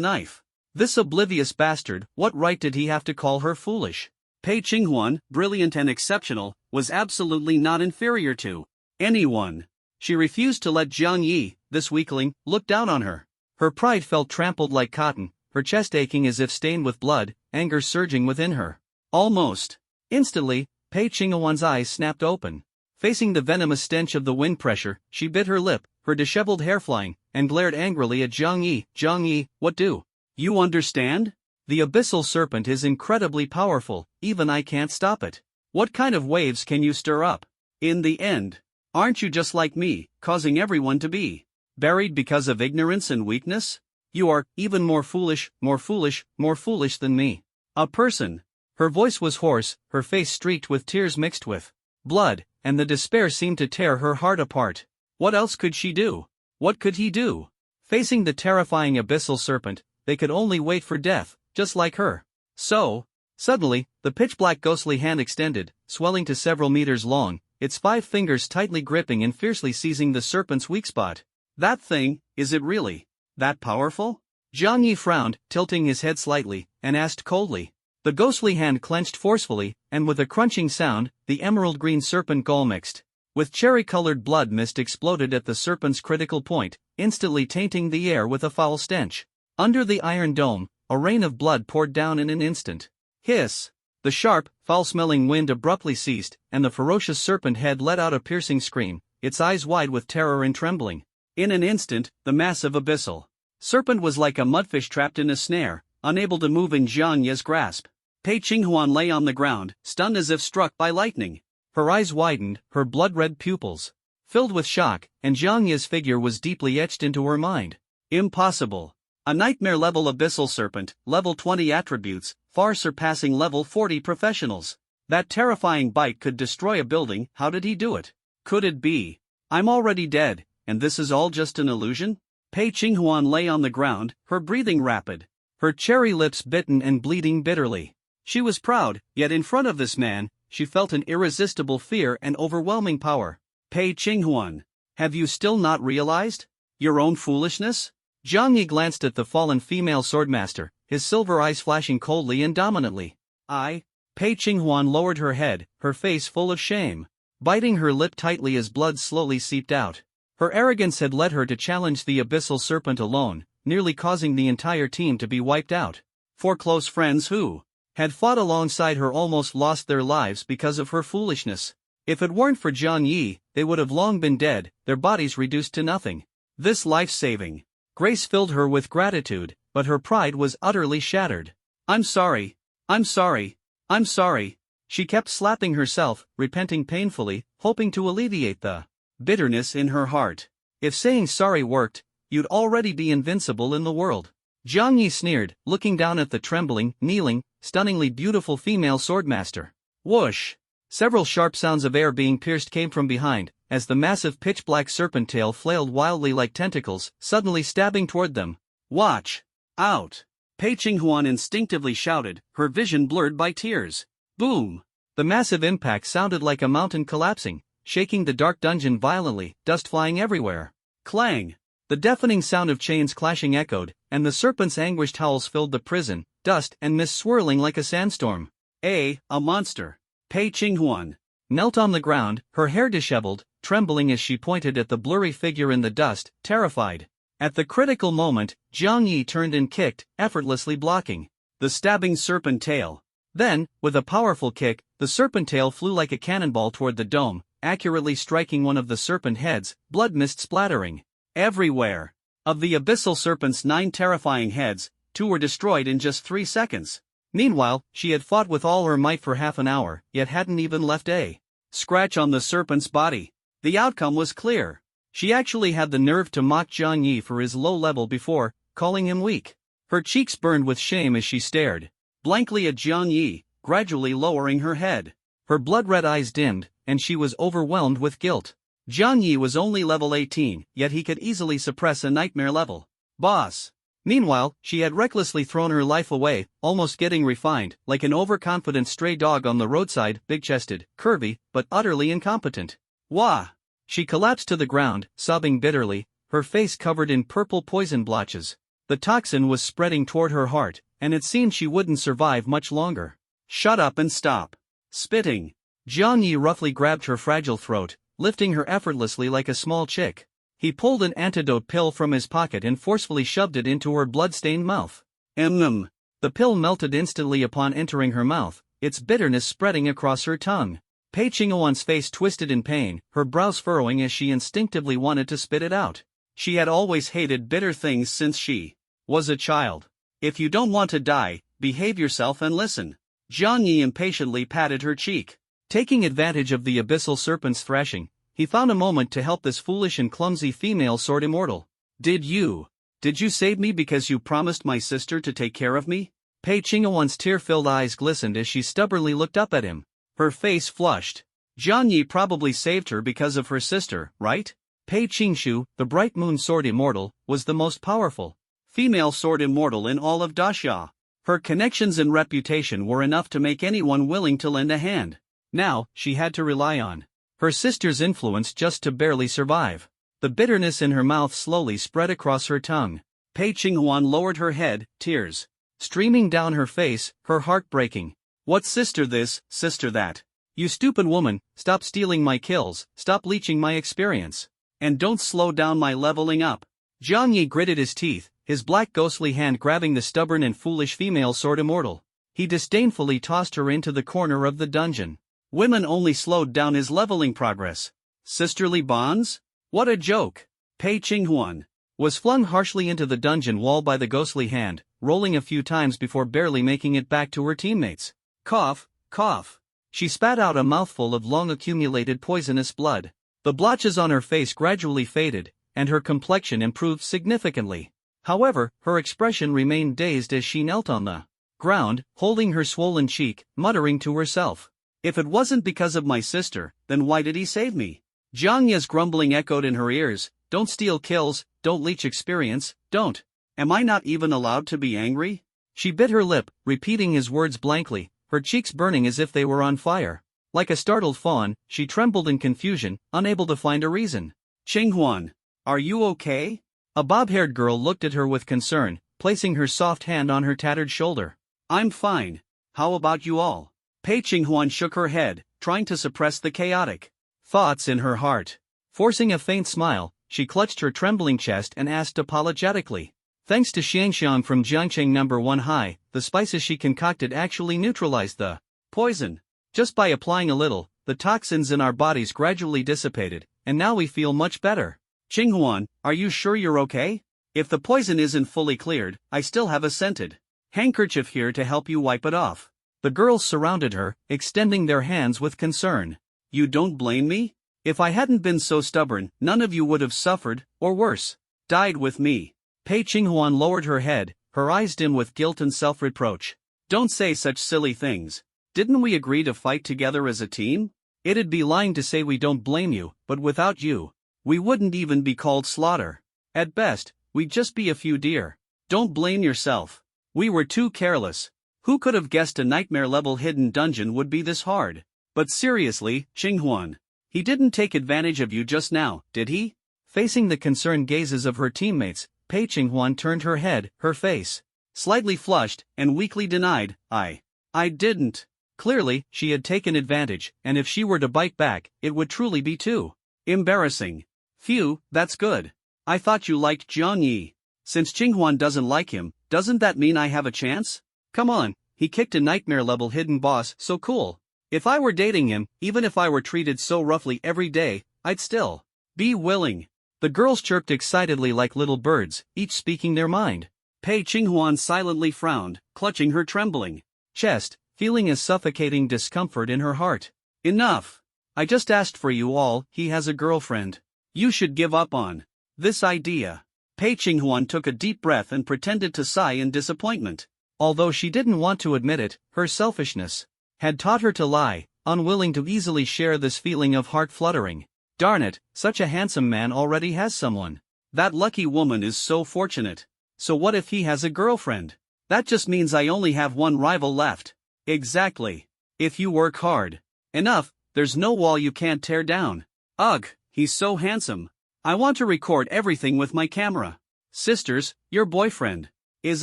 knife. This oblivious bastard, what right did he have to call her foolish? Pei Qinghuan, brilliant and exceptional, was absolutely not inferior to anyone. She refused to let Jiang Yi, this weakling, look down on her. Her pride felt trampled like cotton, her chest aching as if stained with blood, anger surging within her. Almost instantly, Pei Qinghuan's eyes snapped open. Facing the venomous stench of the wind pressure, she bit her lip, her disheveled hair flying, and glared angrily at Jiang Yi. Jiang Yi, what do you understand? The abyssal serpent is incredibly powerful, even I can't stop it. What kind of waves can you stir up? In the end, aren't you just like me, causing everyone to be buried because of ignorance and weakness? You are even more foolish than me. A person. Her voice was hoarse, her face streaked with tears mixed with blood, and the despair seemed to tear her heart apart. What else could she do? What could he do? Facing the terrifying abyssal serpent, they could only wait for death, just like her. So, suddenly, the pitch-black ghostly hand extended, swelling to several meters long, its 5 fingers tightly gripping and fiercely seizing the serpent's weak spot. That thing, is it really that powerful? Jiang Yi frowned, tilting his head slightly, and asked coldly. The ghostly hand clenched forcefully, and with a crunching sound, the emerald-green serpent gall mixed with cherry-colored blood mist exploded at the serpent's critical point, instantly tainting the air with a foul stench. Under the iron dome, a rain of blood poured down in an instant. Hiss! The sharp, foul-smelling wind abruptly ceased, and the ferocious serpent head let out a piercing scream, its eyes wide with terror and trembling. In an instant, the massive abyssal serpent was like a mudfish trapped in a snare, unable to move in Jiang Yi's grasp. Pei Qinghuan lay on the ground, stunned as if struck by lightning. Her eyes widened, her blood-red pupils filled with shock, and Jiang Yi's figure was deeply etched into her mind. Impossible. A nightmare-level abyssal serpent, level 20 attributes, far surpassing level 40 professionals. That terrifying bite could destroy a building. How did he do it? Could it be? I'm already dead, and this is all just an illusion? Pei Qinghuan lay on the ground, her breathing rapid, her cherry lips bitten and bleeding bitterly. She was proud, yet in front of this man, she felt an irresistible fear and overwhelming power. Pei Qinghuan, have you still not realized your own foolishness? Jiang Yi glanced at the fallen female swordmaster, his silver eyes flashing coldly and dominantly. Pei Qinghuan lowered her head, her face full of shame. biting her lip tightly as blood slowly seeped out. Her arrogance had led her to challenge the abyssal serpent alone, nearly causing the entire team to be wiped out. 4 close friends who had fought alongside her almost lost their lives because of her foolishness. If it weren't for Jiang Yi, they would have long been dead, their bodies reduced to nothing. This life-saving grace filled her with gratitude, but her pride was utterly shattered. I'm sorry. I'm sorry. I'm sorry. She kept slapping herself, repenting painfully, hoping to alleviate the bitterness in her heart. If saying sorry worked, you'd already be invincible in the world. Jiang Yi sneered, looking down at the trembling, kneeling, stunningly beautiful female swordmaster. Whoosh! Several sharp sounds of air being pierced came from behind, as the massive pitch-black serpent tail flailed wildly like tentacles, suddenly stabbing toward them. Watch out! Pei Qinghuan instinctively shouted, her vision blurred by tears. Boom! The massive impact sounded like a mountain collapsing, shaking the dark dungeon violently, dust flying everywhere. Clang! The deafening sound of chains clashing echoed, and the serpent's anguished howls filled the prison, dust and mist swirling like a sandstorm. A monster. Pei Qinghuan knelt on the ground, her hair disheveled, trembling as she pointed at the blurry figure in the dust, terrified. At the critical moment, Jiang Yi turned and kicked, effortlessly blocking the stabbing serpent tail. Then, with a powerful kick, the serpent tail flew like a cannonball toward the dome, accurately striking one of the serpent heads, blood mist splattering everywhere. Of the abyssal serpent's 9 terrifying heads, 2 were destroyed in just 3 seconds. Meanwhile, she had fought with all her might for half an hour, yet hadn't even left a scratch on the serpent's body. The outcome was clear. She actually had the nerve to mock Jiang Yi for his low level before, calling him weak. Her cheeks burned with shame as she stared blankly at Jiang Yi, gradually lowering her head. Her blood-red eyes dimmed, and she was overwhelmed with guilt. Jiang Yi was only level 18, yet he could easily suppress a nightmare level boss. Meanwhile, she had recklessly thrown her life away, almost getting refined, like an overconfident stray dog on the roadside, big-chested, curvy, but utterly incompetent. Wah! She collapsed to the ground, sobbing bitterly, her face covered in purple poison blotches. The toxin was spreading toward her heart, and it seemed she wouldn't survive much longer. Shut up and stop spitting. Jiang Yi roughly grabbed her fragile throat, lifting her effortlessly like a small chick. He pulled an antidote pill from his pocket and forcefully shoved it into her blood-stained mouth. The pill melted instantly upon entering her mouth, its bitterness spreading across her tongue. Pei Qinghuan's face twisted in pain, her brows furrowing as she instinctively wanted to spit it out. She had always hated bitter things since she was a child. If you don't want to die, behave yourself and listen. Jiang Yi impatiently patted her cheek. Taking advantage of the abyssal serpent's thrashing, he found a moment to help this foolish and clumsy female sword immortal. Did you save me because you promised my sister to take care of me? Pei Qinghuan's tear-filled eyes glistened as she stubbornly looked up at him. Her face flushed. Jiang Yi probably saved her because of her sister, right? Pei Qingshu, the bright moon sword immortal, was the most powerful female sword immortal in all of Daxia. Her connections and reputation were enough to make anyone willing to lend a hand. Now, she had to rely on her sister's influence just to barely survive. The bitterness in her mouth slowly spread across her tongue. Pei Qinghuan lowered her head, tears streaming down her face, her heart breaking. What sister this, sister that? You stupid woman, stop stealing my kills, stop leeching my experience. And don't slow down my leveling up. Jiang Yi gritted his teeth, his black ghostly hand grabbing the stubborn and foolish female sword immortal. He disdainfully tossed her into the corner of the dungeon. Women only slowed down his leveling progress. Sisterly bonds? What a joke! Pei Qinghuan was flung harshly into the dungeon wall by the ghostly hand, rolling a few times before barely making it back to her teammates. Cough, cough. She spat out a mouthful of long-accumulated poisonous blood. The blotches on her face gradually faded, and her complexion improved significantly. However, her expression remained dazed as she knelt on the ground, holding her swollen cheek, muttering to herself. If it wasn't because of my sister, then why did he save me? Jiang Yi's grumbling echoed in her ears, don't steal kills, don't leech experience, don't. Am I not even allowed to be angry? She bit her lip, repeating his words blankly, her cheeks burning as if they were on fire. Like a startled fawn, she trembled in confusion, unable to find a reason. Qinghuan, are you okay? A bob-haired girl looked at her with concern, placing her soft hand on her tattered shoulder. I'm fine. How about you all? Pei Qinghuan shook her head, trying to suppress the chaotic thoughts in her heart. Forcing a faint smile, she clutched her trembling chest and asked apologetically. Thanks to Xiangxiang from Jiangcheng number 1 high, the spices she concocted actually neutralized the poison. Just by applying a little, the toxins in our bodies gradually dissipated, and now we feel much better. Qinghuan, are you sure you're okay? If the poison isn't fully cleared, I still have a scented handkerchief here to help you wipe it off. The girls surrounded her, extending their hands with concern. You don't blame me? If I hadn't been so stubborn, none of you would have suffered, or worse, died with me. Pei Qinghuan lowered her head, her eyes dim with guilt and self-reproach. Don't say such silly things. Didn't we agree to fight together as a team? It'd be lying to say we don't blame you, but without you, we wouldn't even be called slaughter. At best, we'd just be a few deer. Don't blame yourself. We were too careless. Who could have guessed a nightmare-level hidden dungeon would be this hard? But seriously, Qinghuan, he didn't take advantage of you just now, did he? Facing the concerned gazes of her teammates, Pei Qinghuan turned her head, her face slightly flushed, and weakly denied, I didn't. Clearly, she had taken advantage, and if she were to bite back, it would truly be too embarrassing. Phew, that's good. I thought you liked Jiang Yi. Since Qinghuan doesn't like him, doesn't that mean I have a chance? Come on, he kicked a nightmare-level hidden boss, so cool. If I were dating him, even if I were treated so roughly every day, I'd still be willing. The girls chirped excitedly like little birds, each speaking their mind. Pei Qinghuan silently frowned, clutching her trembling chest, feeling a suffocating discomfort in her heart. Enough! I just asked for you all, he has a girlfriend. You should give up on this idea. Pei Qinghuan took a deep breath and pretended to sigh in disappointment. Although she didn't want to admit it, her selfishness had taught her to lie, unwilling to easily share this feeling of heart fluttering. Darn it, such a handsome man already has someone. That lucky woman is so fortunate. So what if he has a girlfriend? That just means I only have one rival left. Exactly. If you work hard enough, there's no wall you can't tear down. Ugh, he's so handsome. I want to record everything with my camera. Sisters, your boyfriend is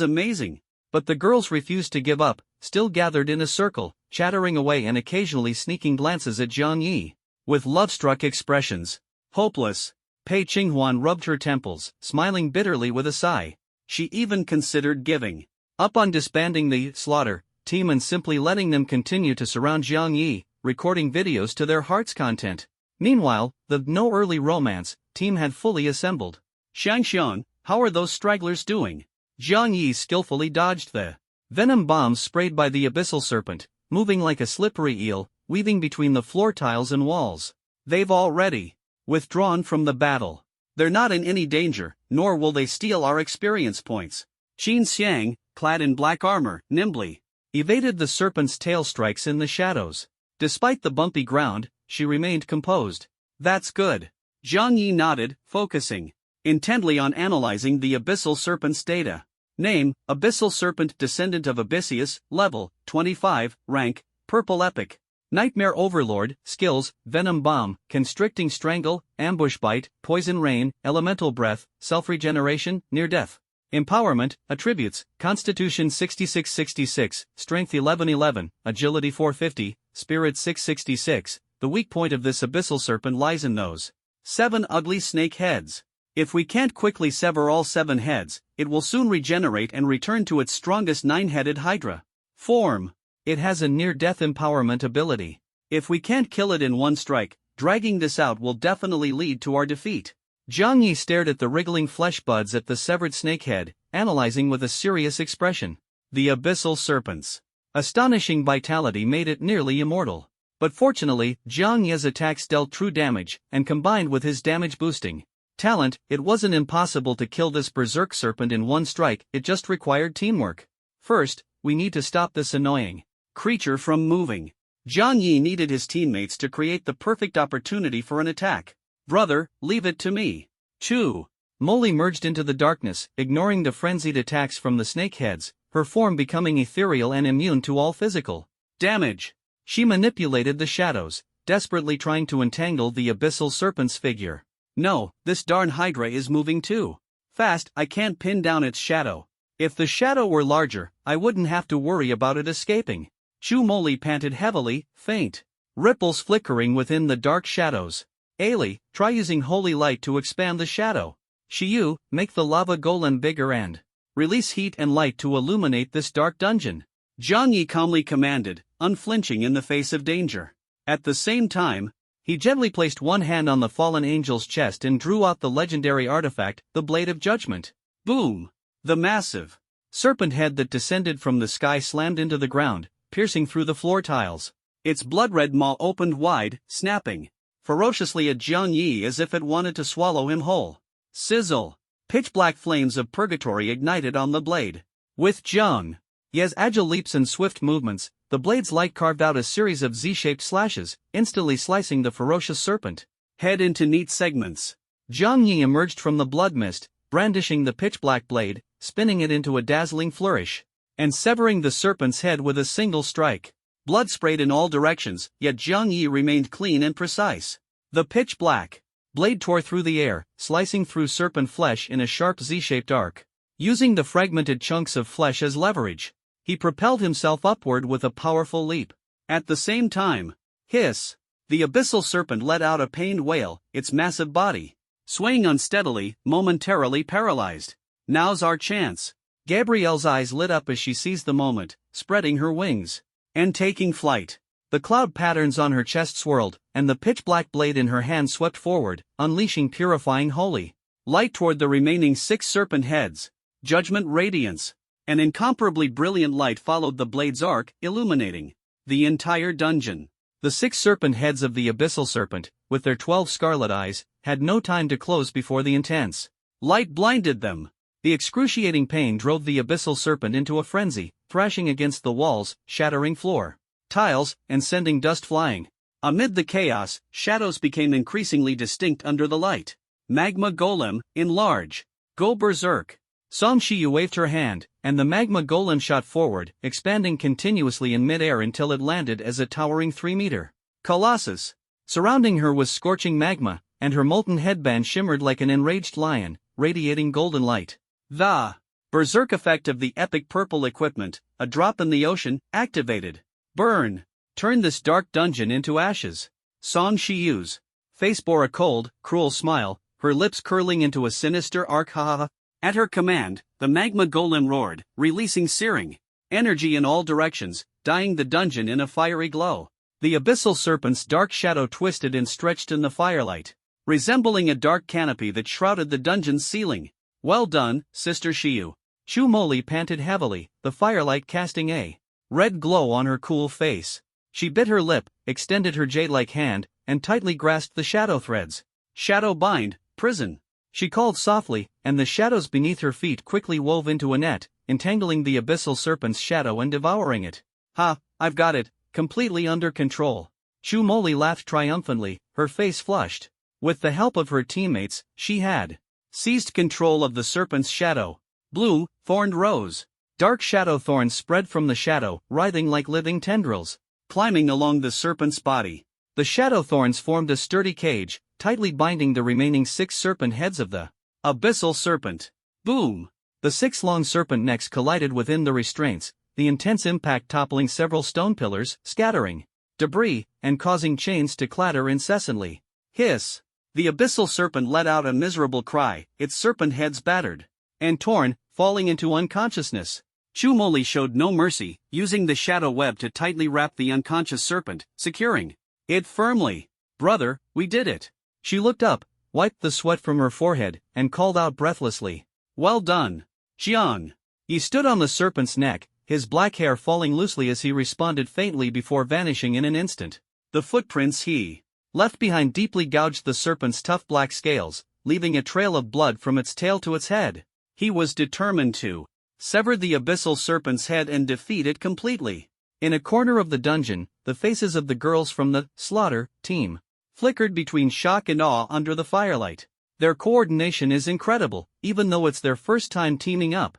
amazing. But the girls refused to give up, still gathered in a circle, chattering away and occasionally sneaking glances at Jiang Yi. With love-struck expressions. Hopeless. Pei Qinghuan rubbed her temples, smiling bitterly with a sigh. She even considered giving up on disbanding the slaughter team and simply letting them continue to surround Jiang Yi, recording videos to their heart's content. Meanwhile, the no early romance team had fully assembled. Xiangxiang, how are those stragglers doing? Jiang Yi skillfully dodged the venom bombs sprayed by the abyssal serpent, moving like a slippery eel, weaving between the floor tiles and walls. They've already withdrawn from the battle. They're not in any danger, nor will they steal our experience points. Qin Xiang, clad in black armor, nimbly evaded the serpent's tail strikes in the shadows. Despite the bumpy ground, she remained composed. That's good. Jiang Yi nodded, focusing intently on analyzing the abyssal serpent's data. Name, Abyssal Serpent Descendant of Abyssius, Level, 25, Rank, Purple Epic. Nightmare Overlord, Skills, Venom Bomb, Constricting Strangle, Ambush Bite, Poison Rain, Elemental Breath, Self-Regeneration, Near Death. Empowerment, Attributes, Constitution 6666, Strength 1111, Agility 450, Spirit 666. The weak point of this abyssal serpent lies in those 7 ugly snake heads. If we can't quickly sever all 7 heads, it will soon regenerate and return to its strongest 9-headed hydra form. It has a near-death empowerment ability. If we can't kill it in one strike, dragging this out will definitely lead to our defeat. Jiang Yi stared at the wriggling flesh buds at the severed snakehead, analyzing with a serious expression. The abyssal serpent's astonishing vitality made it nearly immortal. But fortunately, Jiang Yi's attacks dealt true damage, and combined with his damage-boosting talent, it wasn't impossible to kill this berserk serpent in one strike. It just required teamwork. First, we need to stop this annoying creature from moving. Jiang Yi needed his teammates to create the perfect opportunity for an attack. Brother, leave it to me. Choo. Molly merged into the darkness, ignoring the frenzied attacks from the snakeheads, her form becoming ethereal and immune to all physical damage. She manipulated the shadows, desperately trying to entangle the abyssal serpent's figure. No, this darn hydra is moving too fast. I can't pin down its shadow. If the shadow were larger, I wouldn't have to worry about it escaping. Chu Molly panted heavily, faint ripples flickering within the dark shadows. Ailey, try using holy light to expand the shadow. Shiyu, make the lava golem bigger and release heat and light to illuminate this dark dungeon. Zhang Yi calmly commanded, unflinching in the face of danger. At the same time, he gently placed one hand on the fallen angel's chest and drew out the legendary artifact, the Blade of Judgment. Boom! The massive serpent head that descended from the sky slammed into the ground, piercing through the floor tiles. Its blood-red maw opened wide, snapping ferociously at Zhang Yi as if it wanted to swallow him whole. Sizzle! Pitch-black flames of purgatory ignited on the blade. With Zhang Yi's agile leaps and swift movements, the blade's light carved out a series of Z-shaped slashes, instantly slicing the ferocious serpent head into neat segments. Zhang Yi emerged from the blood mist, brandishing the pitch-black blade, spinning it into a dazzling flourish, and severing the serpent's head with a single strike. Blood sprayed in all directions, yet Zhang Yi remained clean and precise. The pitch-black blade tore through the air, slicing through serpent flesh in a sharp Z-shaped arc. Using the fragmented chunks of flesh as leverage, he propelled himself upward with a powerful leap. At the same time, hiss! The abyssal serpent let out a pained wail, its massive body swaying unsteadily, momentarily paralyzed. Now's our chance. Gabrielle's eyes lit up as she seized the moment, spreading her wings and taking flight. The cloud patterns on her chest swirled, and the pitch-black blade in her hand swept forward, unleashing purifying holy light toward the remaining 6 serpent heads. Judgment radiance. An incomparably brilliant light followed the blade's arc, illuminating the entire dungeon. The 6 serpent heads of the abyssal serpent, with their 12 scarlet eyes, had no time to close before the intense light blinded them. The excruciating pain drove the abyssal serpent into a frenzy, thrashing against the walls, shattering floor tiles, and sending dust flying. Amid the chaos, shadows became increasingly distinct under the light. Magma golem, enlarge. Go berserk. Song Shiyu waved her hand, and the magma golem shot forward, expanding continuously in mid-air until it landed as a towering 3-meter colossus. Surrounding her was scorching magma, and her molten headband shimmered like an enraged lion, radiating golden light. The berserk effect of the epic purple equipment, a drop in the ocean, activated. Burn! Turn this dark dungeon into ashes. Song Shiyu's face bore a cold, cruel smile, her lips curling into a sinister arc. Ha. At her command, the magma golem roared, releasing searing energy in all directions, dyeing the dungeon in a fiery glow. The abyssal serpent's dark shadow twisted and stretched in the firelight, resembling a dark canopy that shrouded the dungeon's ceiling. Well done, Sister Shiyu. Chu Moli panted heavily, the firelight casting a red glow on her cool face. She bit her lip, extended her jade-like hand, and tightly grasped the shadow threads. Shadow bind, prison. She called softly, and the shadows beneath her feet quickly wove into a net, entangling the abyssal serpent's shadow and devouring it. Ha, I've got it, completely under control. Chu Moli laughed triumphantly, her face flushed. With the help of her teammates, she had seized control of the serpent's shadow. Blue, thorned rose. Dark shadow thorns spread from the shadow, writhing like living tendrils, climbing along the serpent's body. The shadow thorns formed a sturdy cage, tightly binding the remaining 6 serpent heads of the abyssal serpent. Boom! The 6 long serpent necks collided within the restraints, the intense impact toppling several stone pillars, scattering debris, and causing chains to clatter incessantly. Hiss! The abyssal serpent let out a miserable cry, its serpent heads battered and torn, falling into unconsciousness. Chu Moli showed no mercy, using the shadow web to tightly wrap the unconscious serpent, securing it firmly. Brother, we did it. She looked up, wiped the sweat from her forehead, and called out breathlessly. Well done. Jiang. He stood on the serpent's neck, his black hair falling loosely as he responded faintly before vanishing in an instant. The footprints he left behind deeply gouged the serpent's tough black scales, leaving a trail of blood from its tail to its head. He was determined to sever the abyssal serpent's head and defeat it completely. In a corner of the dungeon, the faces of the girls from the slaughter team flickered between shock and awe under the firelight. Their coordination is incredible, even though it's their first time teaming up.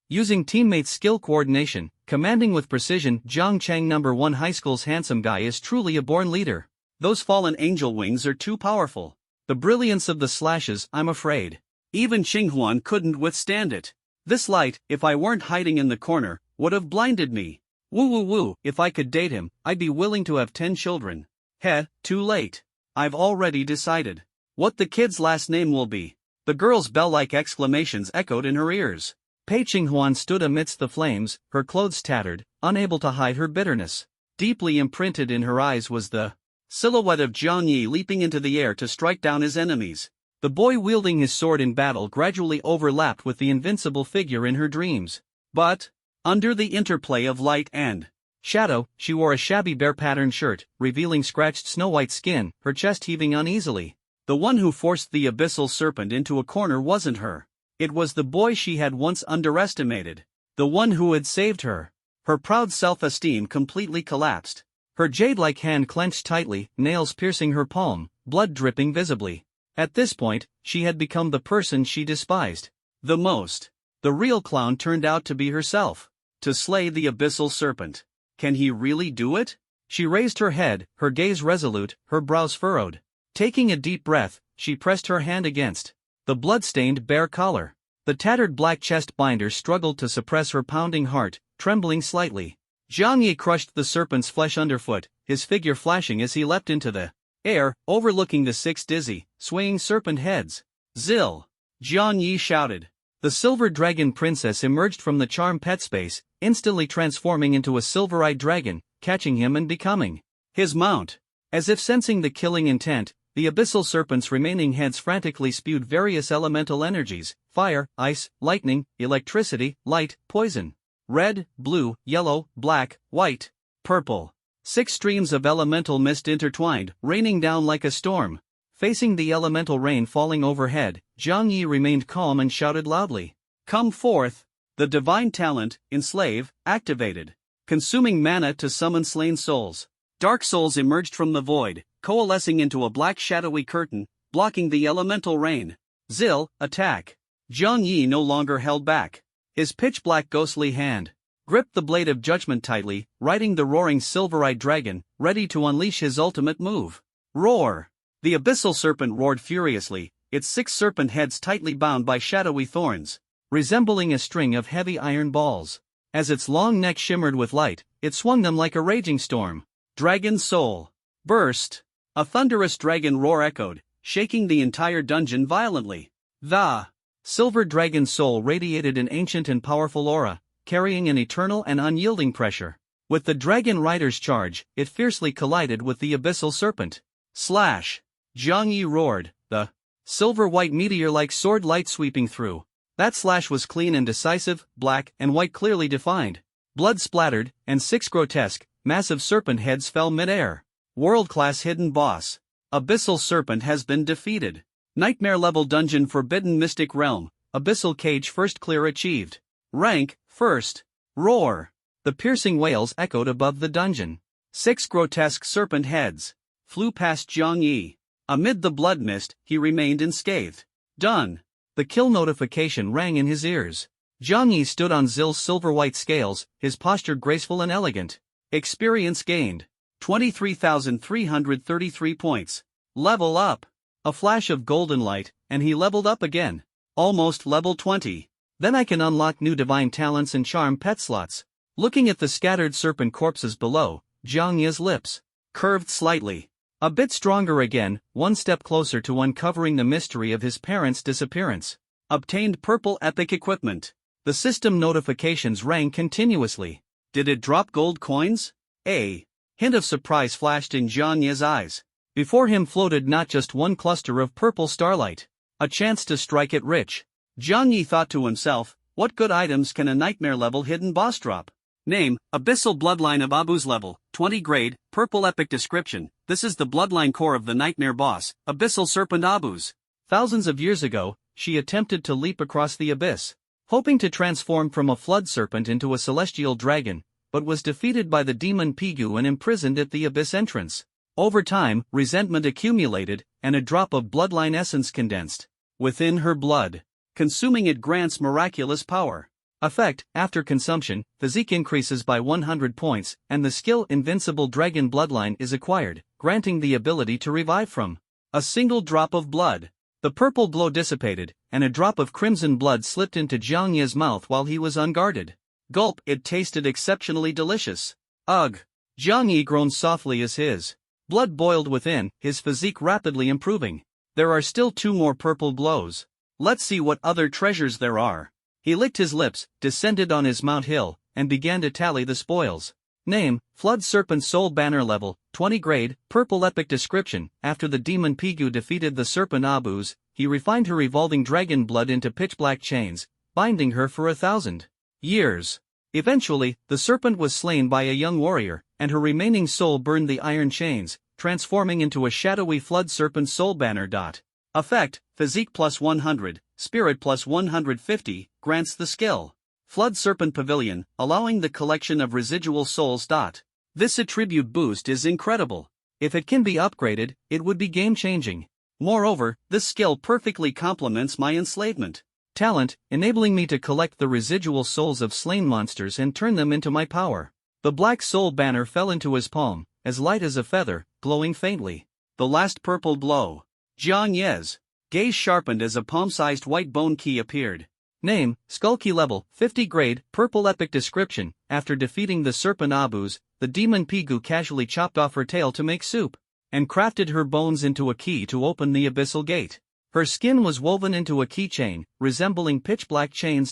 Using teammates' skill coordination, commanding with precision, Zhang Chang No. 1 High School's handsome guy is truly a born leader. Those fallen angel wings are too powerful. The brilliance of the slashes, I'm afraid even Qinghuan couldn't withstand it. This light, if I weren't hiding in the corner, would have blinded me. Woo woo woo, if I could date him, I'd be willing to have 10 children. Too late. I've already decided what the kid's last name will be. The girl's bell-like exclamations echoed in her ears. Pei Qinghuan stood amidst the flames, her clothes tattered, unable to hide her bitterness. Deeply imprinted in her eyes was the silhouette of Jiang Yi leaping into the air to strike down his enemies. The boy wielding his sword in battle gradually overlapped with the invincible figure in her dreams. But, under the interplay of light and shadow, she wore a shabby bear-patterned shirt, revealing scratched snow-white skin, her chest heaving uneasily. The one who forced the abyssal serpent into a corner wasn't her. It was the boy she had once underestimated. The one who had saved her. Her proud self-esteem completely collapsed. Her jade-like hand clenched tightly, nails piercing her palm, blood dripping visibly. At this point, she had become the person she despised the most. The real clown turned out to be herself. To slay the abyssal serpent. Can he really do it? She raised her head, her gaze resolute, her brows furrowed. Taking a deep breath, she pressed her hand against the blood-stained bear collar. The tattered black chest binder struggled to suppress her pounding heart, trembling slightly. Jiang Yi crushed the serpent's flesh underfoot, his figure flashing as he leapt into the air, overlooking the 6 dizzy, swaying serpent heads. Zil! Jiang Yi shouted. The silver dragon princess emerged from the charm pet space, instantly transforming into a silver-eyed dragon, catching him and becoming his mount. As if sensing the killing intent, the abyssal serpent's remaining heads frantically spewed various elemental energies: fire, ice, lightning, electricity, light, poison. Red, blue, yellow, black, white, purple. 6 streams of elemental mist intertwined, raining down like a storm. Facing the elemental rain falling overhead, Jiang Yi remained calm and shouted loudly. Come forth! The divine talent, enslave, activated. Consuming mana to summon slain souls. Dark souls emerged from the void, coalescing into a black shadowy curtain, blocking the elemental rain. Zil, attack! Jiang Yi no longer held back. His pitch-black ghostly hand gripped the blade of judgment tightly, riding the roaring silver-eyed dragon, ready to unleash his ultimate move. Roar! The abyssal serpent roared furiously, its 6 serpent heads tightly bound by shadowy thorns, resembling a string of heavy iron balls. As its long neck shimmered with light, it swung them like a raging storm. Dragon soul! Burst! A thunderous dragon roar echoed, shaking the entire dungeon violently. The silver dragon soul radiated an ancient and powerful aura, carrying an eternal and unyielding pressure. With the dragon rider's charge, it fiercely collided with the abyssal serpent. Slash! Jiang Yi roared, the silver-white meteor-like sword light sweeping through. That slash was clean and decisive, black and white clearly defined. Blood splattered, and 6 grotesque, massive serpent heads fell mid-air. World-class hidden boss. Abyssal serpent has been defeated. Nightmare-level dungeon forbidden mystic realm. Abyssal cage first clear achieved. Rank, first. Roar! The piercing wails echoed above the dungeon. 6 grotesque serpent heads flew past Jiang Yi. Amid the blood mist, he remained unscathed. Done. The kill notification rang in his ears. Jiang Yi stood on Zil's silver-white scales, his posture graceful and elegant. Experience gained. 23,333 points. Level up. A flash of golden light, and he leveled up again. Almost level 20. Then I can unlock new divine talents and charm pet slots. Looking at the scattered serpent corpses below, Jiang Yi's lips curved slightly. A bit stronger again, one step closer to uncovering the mystery of his parents' disappearance. Obtained purple epic equipment. The system notifications rang continuously. Did it drop gold coins? A hint of surprise flashed in Jiang Yi's eyes. Before him floated not just one cluster of purple starlight. A chance to strike it rich. Jiang Yi thought to himself, what good items can a nightmare-level hidden boss drop? Name, Abyssal Bloodline of Abu's level, 20 grade, purple epic description. This is the bloodline core of the nightmare boss, Abyssal Serpent Abus. Thousands of years ago, she attempted to leap across the abyss, hoping to transform from a flood serpent into a celestial dragon, but was defeated by the demon Pigu and imprisoned at the abyss entrance. Over time, resentment accumulated, and a drop of bloodline essence condensed within her blood. Consuming it grants miraculous power. Effect: after consumption, physique increases by 100 points, and the skill Invincible Dragon Bloodline is acquired, granting the ability to revive from a single drop of blood. The purple glow dissipated, and a drop of crimson blood slipped into Jiang Yi's mouth while he was unguarded. Gulp! It tasted exceptionally delicious. Ugh! Jiang Yi groaned softly as his Blood boiled within, his physique rapidly improving. There are still 2 more purple blows. Let's see what other treasures there are. He licked his lips, descended on his Mount Hill, and began to tally the spoils. Name, Flood Serpent Soul Banner Level, 20 grade, Purple Epic Description. After the demon Pigu defeated the Serpent Abus, he refined her revolving dragon blood into pitch-black chains, binding her for 1,000 years. Eventually, the serpent was slain by a young warrior, and her remaining soul burned the iron chains, transforming into a shadowy Flood Serpent Soul Banner. Effect, Physique plus 100, Spirit plus 150, grants the skill Flood Serpent Pavilion, allowing the collection of residual souls. This attribute boost is incredible. If it can be upgraded, it would be game-changing. Moreover, this skill perfectly complements my enslavement talent, enabling me to collect the residual souls of slain monsters and turn them into my power. The black soul banner fell into his palm, as light as a feather, glowing faintly. The last purple blow. Jiang Ye's gaze sharpened as a palm-sized white bone key appeared. Name, Skull Key Level, 50 grade, Purple Epic Description. After defeating the Serpent Abus, the demon Pigu casually chopped off her tail to make soup, and crafted her bones into a key to open the abyssal gate. Her skin was woven into a keychain, resembling pitch-black chains.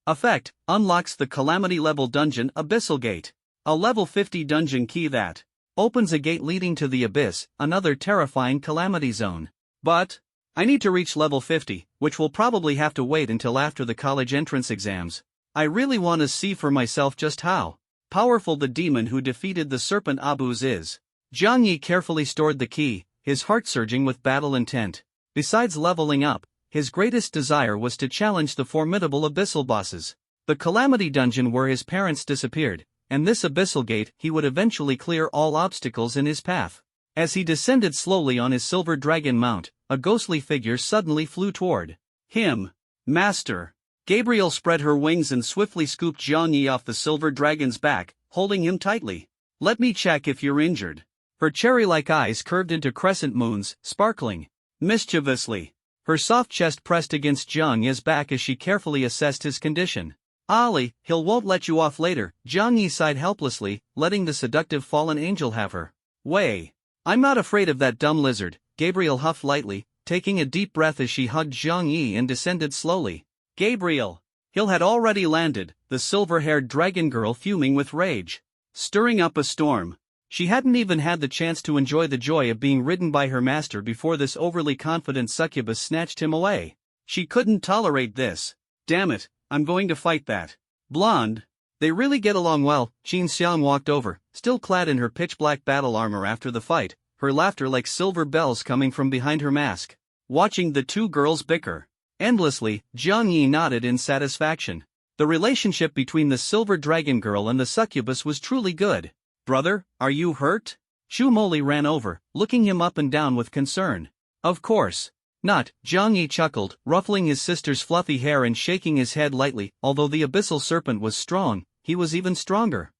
Effect, unlocks the Calamity Level Dungeon Abyssal Gate. A level 50 dungeon key that opens a gate leading to the abyss, another terrifying calamity zone. But I need to reach level 50, which will probably have to wait until after the college entrance exams. I really want to see for myself just how powerful the demon who defeated the Serpent Abus is. Jiang Yi carefully stored the key, his heart surging with battle intent. Besides leveling up, his greatest desire was to challenge the formidable abyssal bosses. The Calamity Dungeon where his parents disappeared, and this abyssal gate he would eventually clear all obstacles in his path. As he descended slowly on his silver dragon mount, a ghostly figure suddenly flew toward him. Master! Gabriel spread her wings and swiftly scooped Jiang Yi off the silver dragon's back, holding him tightly. Let me check if you're injured. Her cherry-like eyes curved into crescent moons, sparkling mischievously. Her soft chest pressed against Jiang Yi's back as she carefully assessed his condition. Ali, he'll won't let you off later. Jiang Yi sighed helplessly, letting the seductive fallen angel have her way. I'm not afraid of that dumb lizard, Gabriel huffed lightly, taking a deep breath as she hugged Jiang Yi and descended slowly. Gabriel! Hill had already landed, the silver-haired dragon girl fuming with rage, stirring up a storm. She hadn't even had the chance to enjoy the joy of being ridden by her master before this overly confident succubus snatched him away. She couldn't tolerate this. Damn it, I'm going to fight that blonde. They really get along well. Qin Xiang walked over, still clad in her pitch-black battle armor after the fight, her laughter like silver bells coming from behind her mask. Watching the two girls bicker endlessly, Jiang Yi nodded in satisfaction. The relationship between the silver dragon girl and the succubus was truly good. Brother, are you hurt? Shu Moli ran over, looking him up and down with concern. Of course not, Jiang Yi chuckled, ruffling his sister's fluffy hair and shaking his head lightly. Although the abyssal serpent was strong, he was even stronger.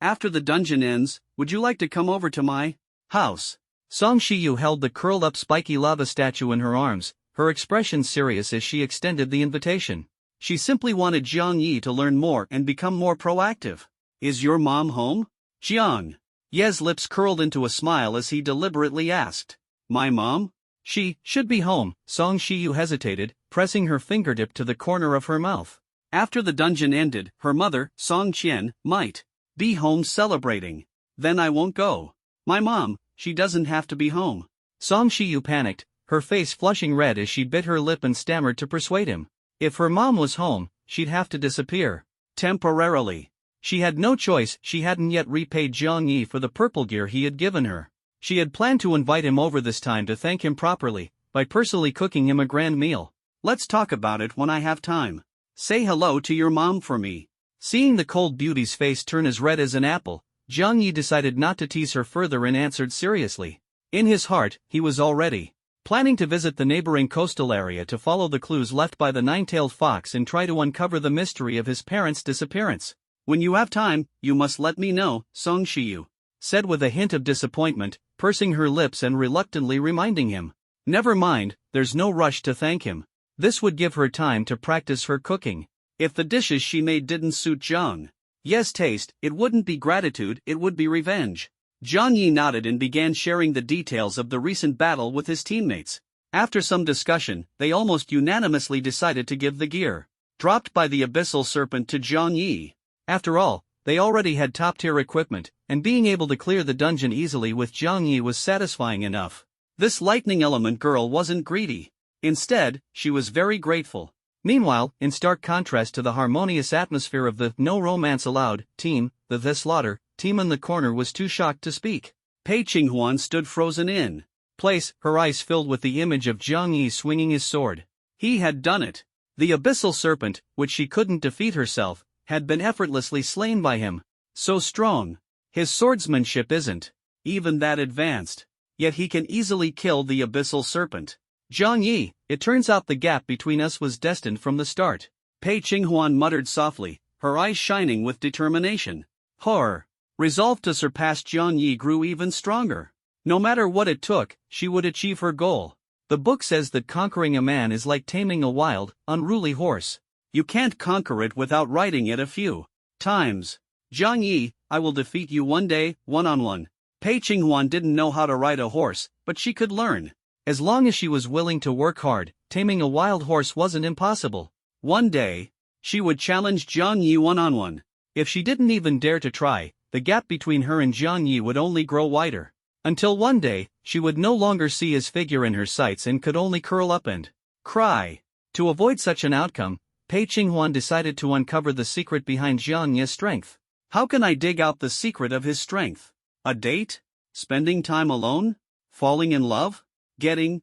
After the dungeon ends, would you like to come over to my house? Song Shiyu held the curled-up spiky lava statue in her arms, her expression serious as she extended the invitation. She simply wanted Jiang Yi to learn more and become more proactive. Is your mom home? Jiang Ye's lips curled into a smile as he deliberately asked. My mom? She should be home. Song Shiyu hesitated, pressing her fingertip to the corner of her mouth. After the dungeon ended, her mother, Song Qian, might be home celebrating. Then I won't go. My mom, she doesn't have to be home. Song Shiyu panicked, her face flushing red as she bit her lip and stammered to persuade him. If her mom was home, she'd have to disappear. Temporarily. She had no choice. She hadn't yet repaid Jiang Yi for the purple gear he had given her. She had planned to invite him over this time to thank him properly, by personally cooking him a grand meal. Let's talk about it when I have time. Say hello to your mom for me. Seeing the cold beauty's face turn as red as an apple, Jiang Yi decided not to tease her further and answered seriously. In his heart, he was already planning to visit the neighboring coastal area to follow the clues left by the nine-tailed fox and try to uncover the mystery of his parents' disappearance. When you have time, you must let me know, Song Shiyu said with a hint of disappointment, pursing her lips and reluctantly reminding him. Never mind, there's no rush to thank him. This would give her time to practice her cooking. If the dishes she made didn't suit Jiang Ye's taste, it wouldn't be gratitude, it would be revenge. Zhang Yi nodded and began sharing the details of the recent battle with his teammates. After some discussion, they almost unanimously decided to give the gear dropped by the Abyssal Serpent to Zhang Yi. After all, they already had top-tier equipment, and being able to clear the dungeon easily with Zhang Yi was satisfying enough. This lightning element girl wasn't greedy. Instead, she was very grateful. Meanwhile, in stark contrast to the harmonious atmosphere of the "no romance allowed" team, the slaughter team in the corner was too shocked to speak. Pei Qinghuan stood frozen in place, her eyes filled with the image of Zhang Yi swinging his sword. He had done it. The Abyssal Serpent, which she couldn't defeat herself, had been effortlessly slain by him. So strong. His swordsmanship isn't even that advanced. Yet he can easily kill the Abyssal Serpent. Zhang Yi, it turns out the gap between us was destined from the start. Pei Qinghuan muttered softly, her eyes shining with determination. Her resolve to surpass Zhang Yi grew even stronger. No matter what it took, she would achieve her goal. The book says that conquering a man is like taming a wild, unruly horse. You can't conquer it without riding it a few times. Zhang Yi, I will defeat you one day, one-on-one. Pei Qinghuan didn't know how to ride a horse, but she could learn. As long as she was willing to work hard, taming a wild horse wasn't impossible. One day, she would challenge Zhang Yi one-on-one. If she didn't even dare to try, the gap between her and Zhang Yi would only grow wider. Until one day, she would no longer see his figure in her sights and could only curl up and cry. To avoid such an outcome, Pei Qinghuan decided to uncover the secret behind Zhang Yi's strength. How can I dig out the secret of his strength? A date? Spending time alone? Falling in love? Getting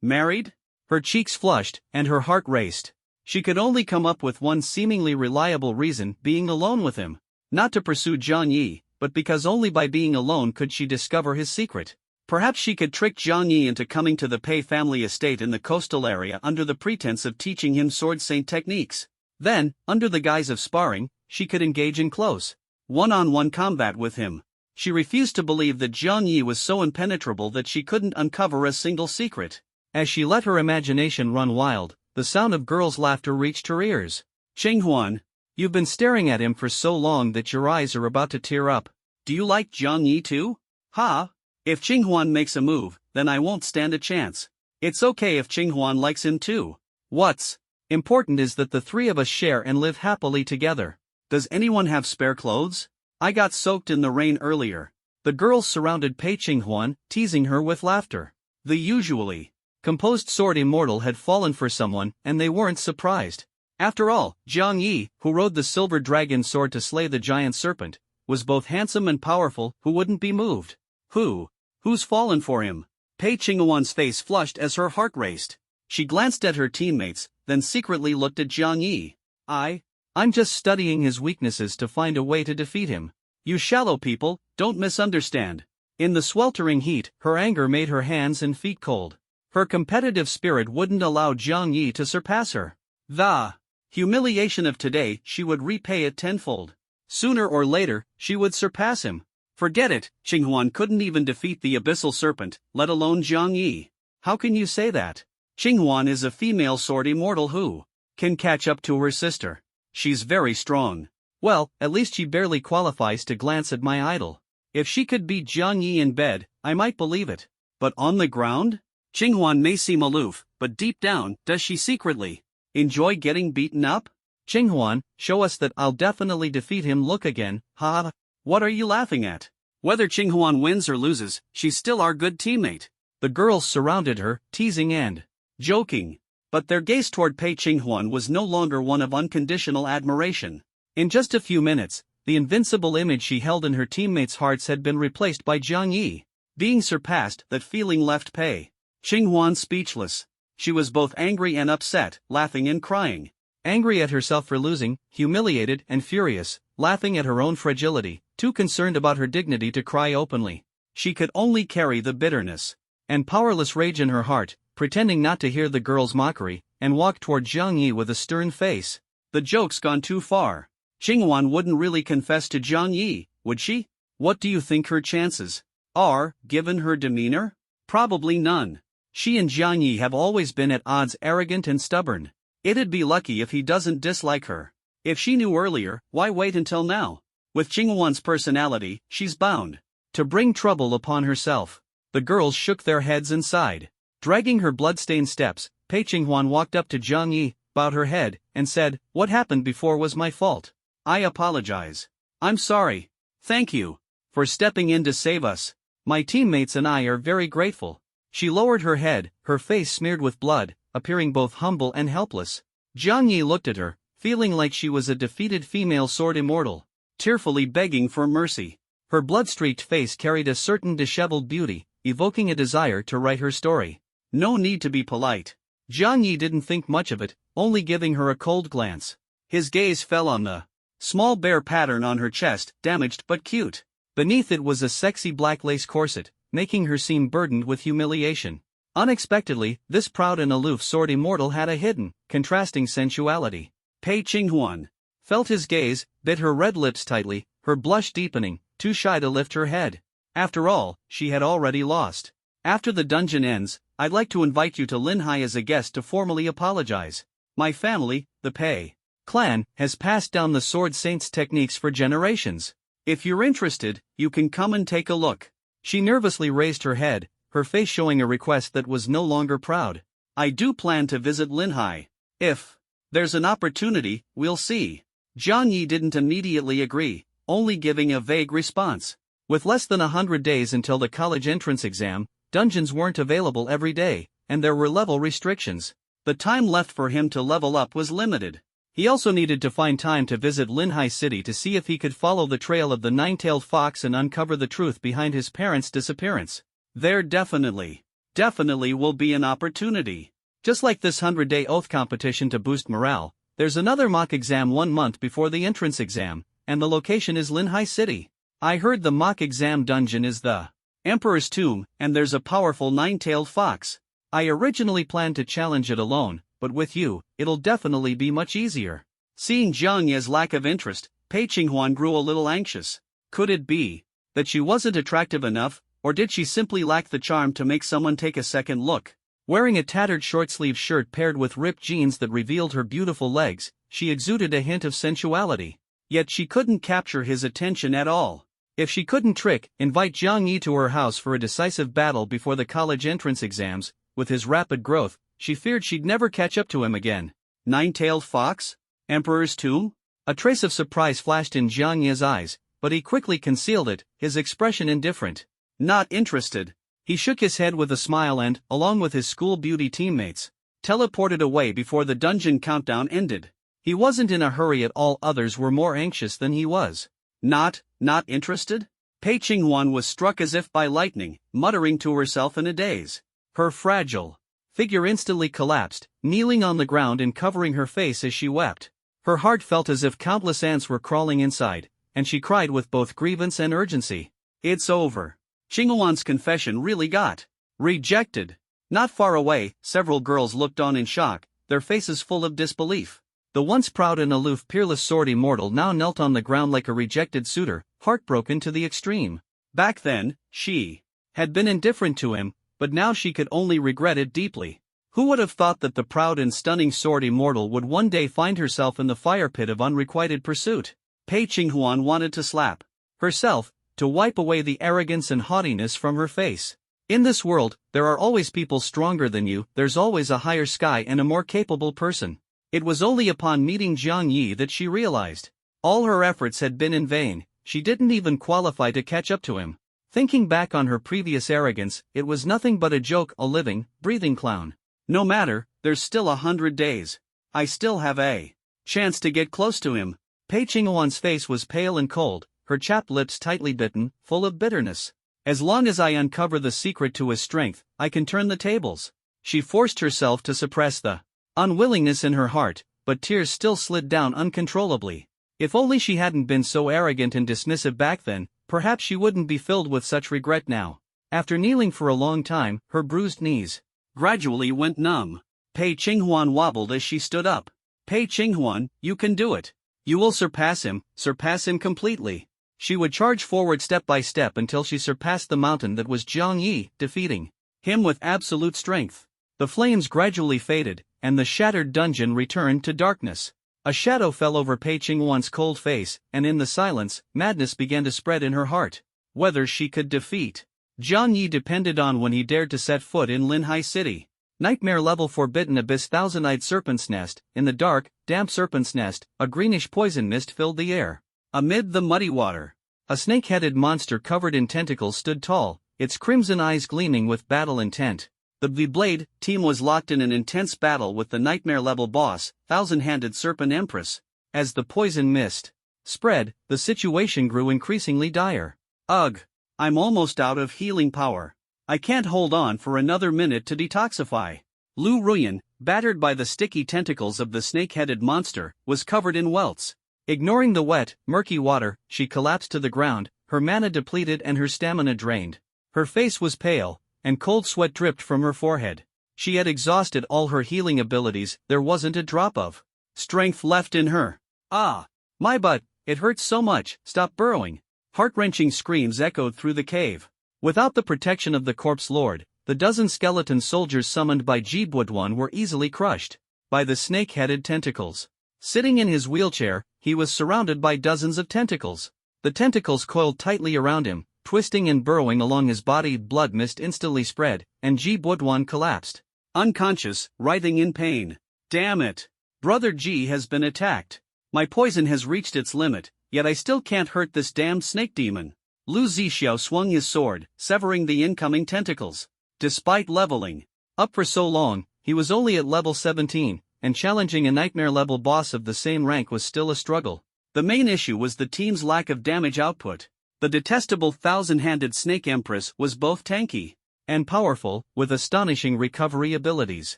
married? Her cheeks flushed, and her heart raced. She could only come up with one seemingly reliable reason: being alone with him. Not to pursue Zhang Yi, but because only by being alone could she discover his secret. Perhaps she could trick Zhang Yi into coming to the Pei family estate in the coastal area under the pretense of teaching him sword saint techniques. Then, under the guise of sparring, she could engage in close, one-on-one combat with him. She refused to believe that Zhang Yi was so impenetrable that she couldn't uncover a single secret. As she let her imagination run wild, the sound of girls' laughter reached her ears. Qinghuan, you've been staring at him for so long that your eyes are about to tear up. Do you like Zhang Yi too? Ha! If Qinghuan makes a move, then I won't stand a chance. It's okay if Qinghuan likes him too. What's important is that the three of us share and live happily together. Does anyone have spare clothes? I got soaked in the rain earlier. The girls surrounded Pei Qinghuan, teasing her with laughter. The usually composed sword immortal had fallen for someone, and they weren't surprised. After all, Zhang Yi, who rode the silver dragon sword to slay the giant serpent, was both handsome and powerful. Who wouldn't be moved? Who's fallen for him? Pei Qinghuan's face flushed as her heart raced. She glanced at her teammates, then secretly looked at Zhang Yi. I'm just studying his weaknesses to find a way to defeat him. You shallow people, don't misunderstand. In the sweltering heat, her anger made her hands and feet cold. Her competitive spirit wouldn't allow Zhang Yi to surpass her. The humiliation of today she would repay it tenfold. Sooner or later, she would surpass him. Forget it, Qinghuan couldn't even defeat the Abyssal Serpent, let alone Zhang Yi. How can you say that? Qinghuan is a female sword immortal who can catch up to her sister. She's very strong. Well, at least she barely qualifies to glance at my idol. If she could beat Zhang Yi in bed, I might believe it. But on the ground? Qinghuan may seem aloof, but deep down, does she secretly enjoy getting beaten up? Qinghuan, show us that I'll definitely defeat him. Look again, ha. What are you laughing at? Whether Qinghuan wins or loses, she's still our good teammate. The girls surrounded her, teasing and joking. But their gaze toward Pei Qinghuan was no longer one of unconditional admiration. In just a few minutes, the invincible image she held in her teammates' hearts had been replaced by Zhang Yi. Being surpassed, that feeling left Pei Qinghuan speechless. She was both angry and upset, laughing and crying. Angry at herself for losing, humiliated and furious, laughing at her own fragility, too concerned about her dignity to cry openly. She could only carry the bitterness and powerless rage in her heart, pretending not to hear the girl's mockery, and walked toward Zhang Yi with a stern face. The joke's gone too far. Qinghuan wouldn't really confess to Zhang Yi, would she? What do you think her chances are, given her demeanor? Probably none. She and Zhang Yi have always been at odds, arrogant and stubborn. It'd be lucky if he doesn't dislike her. If she knew earlier, why wait until now? With Qinghuan's personality, she's bound To bring trouble upon herself. The girls shook their heads and sighed. Dragging her blood-stained steps, Pei Qinghuan walked up to Jiang Yi, bowed her head, and said, "What happened before was my fault. I apologize. I'm sorry. Thank you for stepping in to save us. My teammates and I are very grateful." She lowered her head, her face smeared with blood, appearing both humble and helpless. Jiang Yi looked at her, feeling like she was a defeated female sword immortal, tearfully begging for mercy. Her blood-streaked face carried a certain disheveled beauty, evoking a desire to write her story. No need to be polite. Jiang Yi didn't think much of it, only giving her a cold glance. His gaze fell on the small bear pattern on her chest, damaged but cute. Beneath it was a sexy black lace corset, making her seem burdened with humiliation. Unexpectedly, this proud and aloof sword immortal had a hidden, contrasting sensuality. Pei Qinghuan felt his gaze, bit her red lips tightly, her blush deepening, too shy to lift her head. After all, she had already lost. "After the dungeon ends, I'd like to invite you to Linhai as a guest to formally apologize. My family, the Pei clan, has passed down the Sword Saint's techniques for generations. If you're interested, you can come and take a look." She nervously raised her head, her face showing a request that was no longer proud. "I do plan to visit Linhai. If there's an opportunity, we'll see." Jiang Yi didn't immediately agree, only giving a vague response. With less than 100 days until the college entrance exam, dungeons weren't available every day, and there were level restrictions. The time left for him to level up was limited. He also needed to find time to visit Linhai City to see if he could follow the trail of the nine-tailed fox and uncover the truth behind his parents' disappearance. There definitely will be an opportunity. Just like this 100-day oath competition to boost morale, there's another mock exam 1 month before the entrance exam, and the location is Linhai City. I heard the mock exam dungeon is the Emperor's Tomb, and there's a powerful nine-tailed fox. I originally planned to challenge it alone, but with you, it'll definitely be much easier. Seeing Jiang Yi's lack of interest, Pei Qinghuan grew a little anxious. Could it be that she wasn't attractive enough, or did she simply lack the charm to make someone take a second look? Wearing a tattered short-sleeved shirt paired with ripped jeans that revealed her beautiful legs, she exuded a hint of sensuality. Yet she couldn't capture his attention at all. If she couldn't invite Jiang Yi to her house for a decisive battle before the college entrance exams, with his rapid growth, she feared she'd never catch up to him again. Nine-tailed fox? Emperor's Tomb? A trace of surprise flashed in Jiang Yi's eyes, but he quickly concealed it, his expression indifferent. Not interested. He shook his head with a smile and, along with his school beauty teammates, teleported away before the dungeon countdown ended. He wasn't in a hurry at all. Others were more anxious than he was. Not interested? Pei Qinghuan was struck as if by lightning, muttering to herself in a daze. Her fragile figure instantly collapsed, kneeling on the ground and covering her face as she wept. Her heart felt as if countless ants were crawling inside, and she cried with both grievance and urgency. It's over. Qinghuan's confession really got rejected. Not far away, several girls looked on in shock, their faces full of disbelief. The once proud and aloof peerless sword immortal now knelt on the ground like a rejected suitor, heartbroken to the extreme. Back then, she had been indifferent to him, but now she could only regret it deeply. Who would have thought that the proud and stunning sword immortal would one day find herself in the fire pit of unrequited pursuit? Pei Qinghuan wanted to slap herself, to wipe away the arrogance and haughtiness from her face. In this world, there are always people stronger than you, there's always a higher sky and a more capable person. It was only upon meeting Jiang Yi that she realized all her efforts had been in vain. She didn't even qualify to catch up to him. Thinking back on her previous arrogance, it was nothing but a joke, a living, breathing clown. No matter, there's still 100 days. I still have a chance to get close to him. Pei Qinghuan's face was pale and cold, her chapped lips tightly bitten, full of bitterness. As long as I uncover the secret to his strength, I can turn the tables. She forced herself to suppress the unwillingness in her heart, but tears still slid down uncontrollably. If only she hadn't been so arrogant and dismissive back then, perhaps she wouldn't be filled with such regret now. After kneeling for a long time, her bruised knees gradually went numb. Pei Qinghuan wobbled as she stood up. Pei Qinghuan, you can do it. You will surpass him completely. She would charge forward step by step until she surpassed the mountain that was Jiang Yi, defeating him with absolute strength. The flames gradually faded, and the shattered dungeon returned to darkness. A shadow fell over Pei Qinghuan's cold face, and in the silence, madness began to spread in her heart. whether she could defeat Jiang Yi depended on when he dared to set foot in Linhai City. Nightmare level Forbidden Abyss Thousand-Eyed Serpent's Nest. In the dark, damp serpent's nest, a greenish poison mist filled the air. Amid the muddy water, a snake-headed monster covered in tentacles stood tall, its crimson eyes gleaming with battle intent. The V-Blade team was locked in an intense battle with the nightmare-level boss, Thousand-Handed Serpent Empress. As the poison mist spread, the situation grew increasingly dire. Ugh! I'm almost out of healing power. I can't hold on for another minute to detoxify. Lu Ruyan, battered by the sticky tentacles of the snake-headed monster, was covered in welts. Ignoring the wet, murky water, she collapsed to the ground, her mana depleted and her stamina drained. Her face was pale, and cold sweat dripped from her forehead. She had exhausted all her healing abilities, there wasn't a drop of strength left in her. Ah! My butt, it hurts so much, stop burrowing. Heart-wrenching screams echoed through the cave. Without the protection of the corpse lord, the dozen skeleton soldiers summoned by Jibwoodwan were easily crushed by the snake-headed tentacles. Sitting in his wheelchair, he was surrounded by dozens of tentacles. The tentacles coiled tightly around him, twisting and burrowing along his body. Blood mist instantly spread, and Jibwoodwan collapsed, unconscious, writhing in pain. Damn it! Brother G has been attacked. My poison has reached its limit, yet I still can't hurt this damned snake demon. Lu Zixiao swung his sword, severing the incoming tentacles. Despite leveling up for so long, he was only at level 17, and challenging a nightmare-level boss of the same rank was still a struggle. The main issue was the team's lack of damage output. The detestable thousand-handed Snake Empress was both tanky and powerful, with astonishing recovery abilities.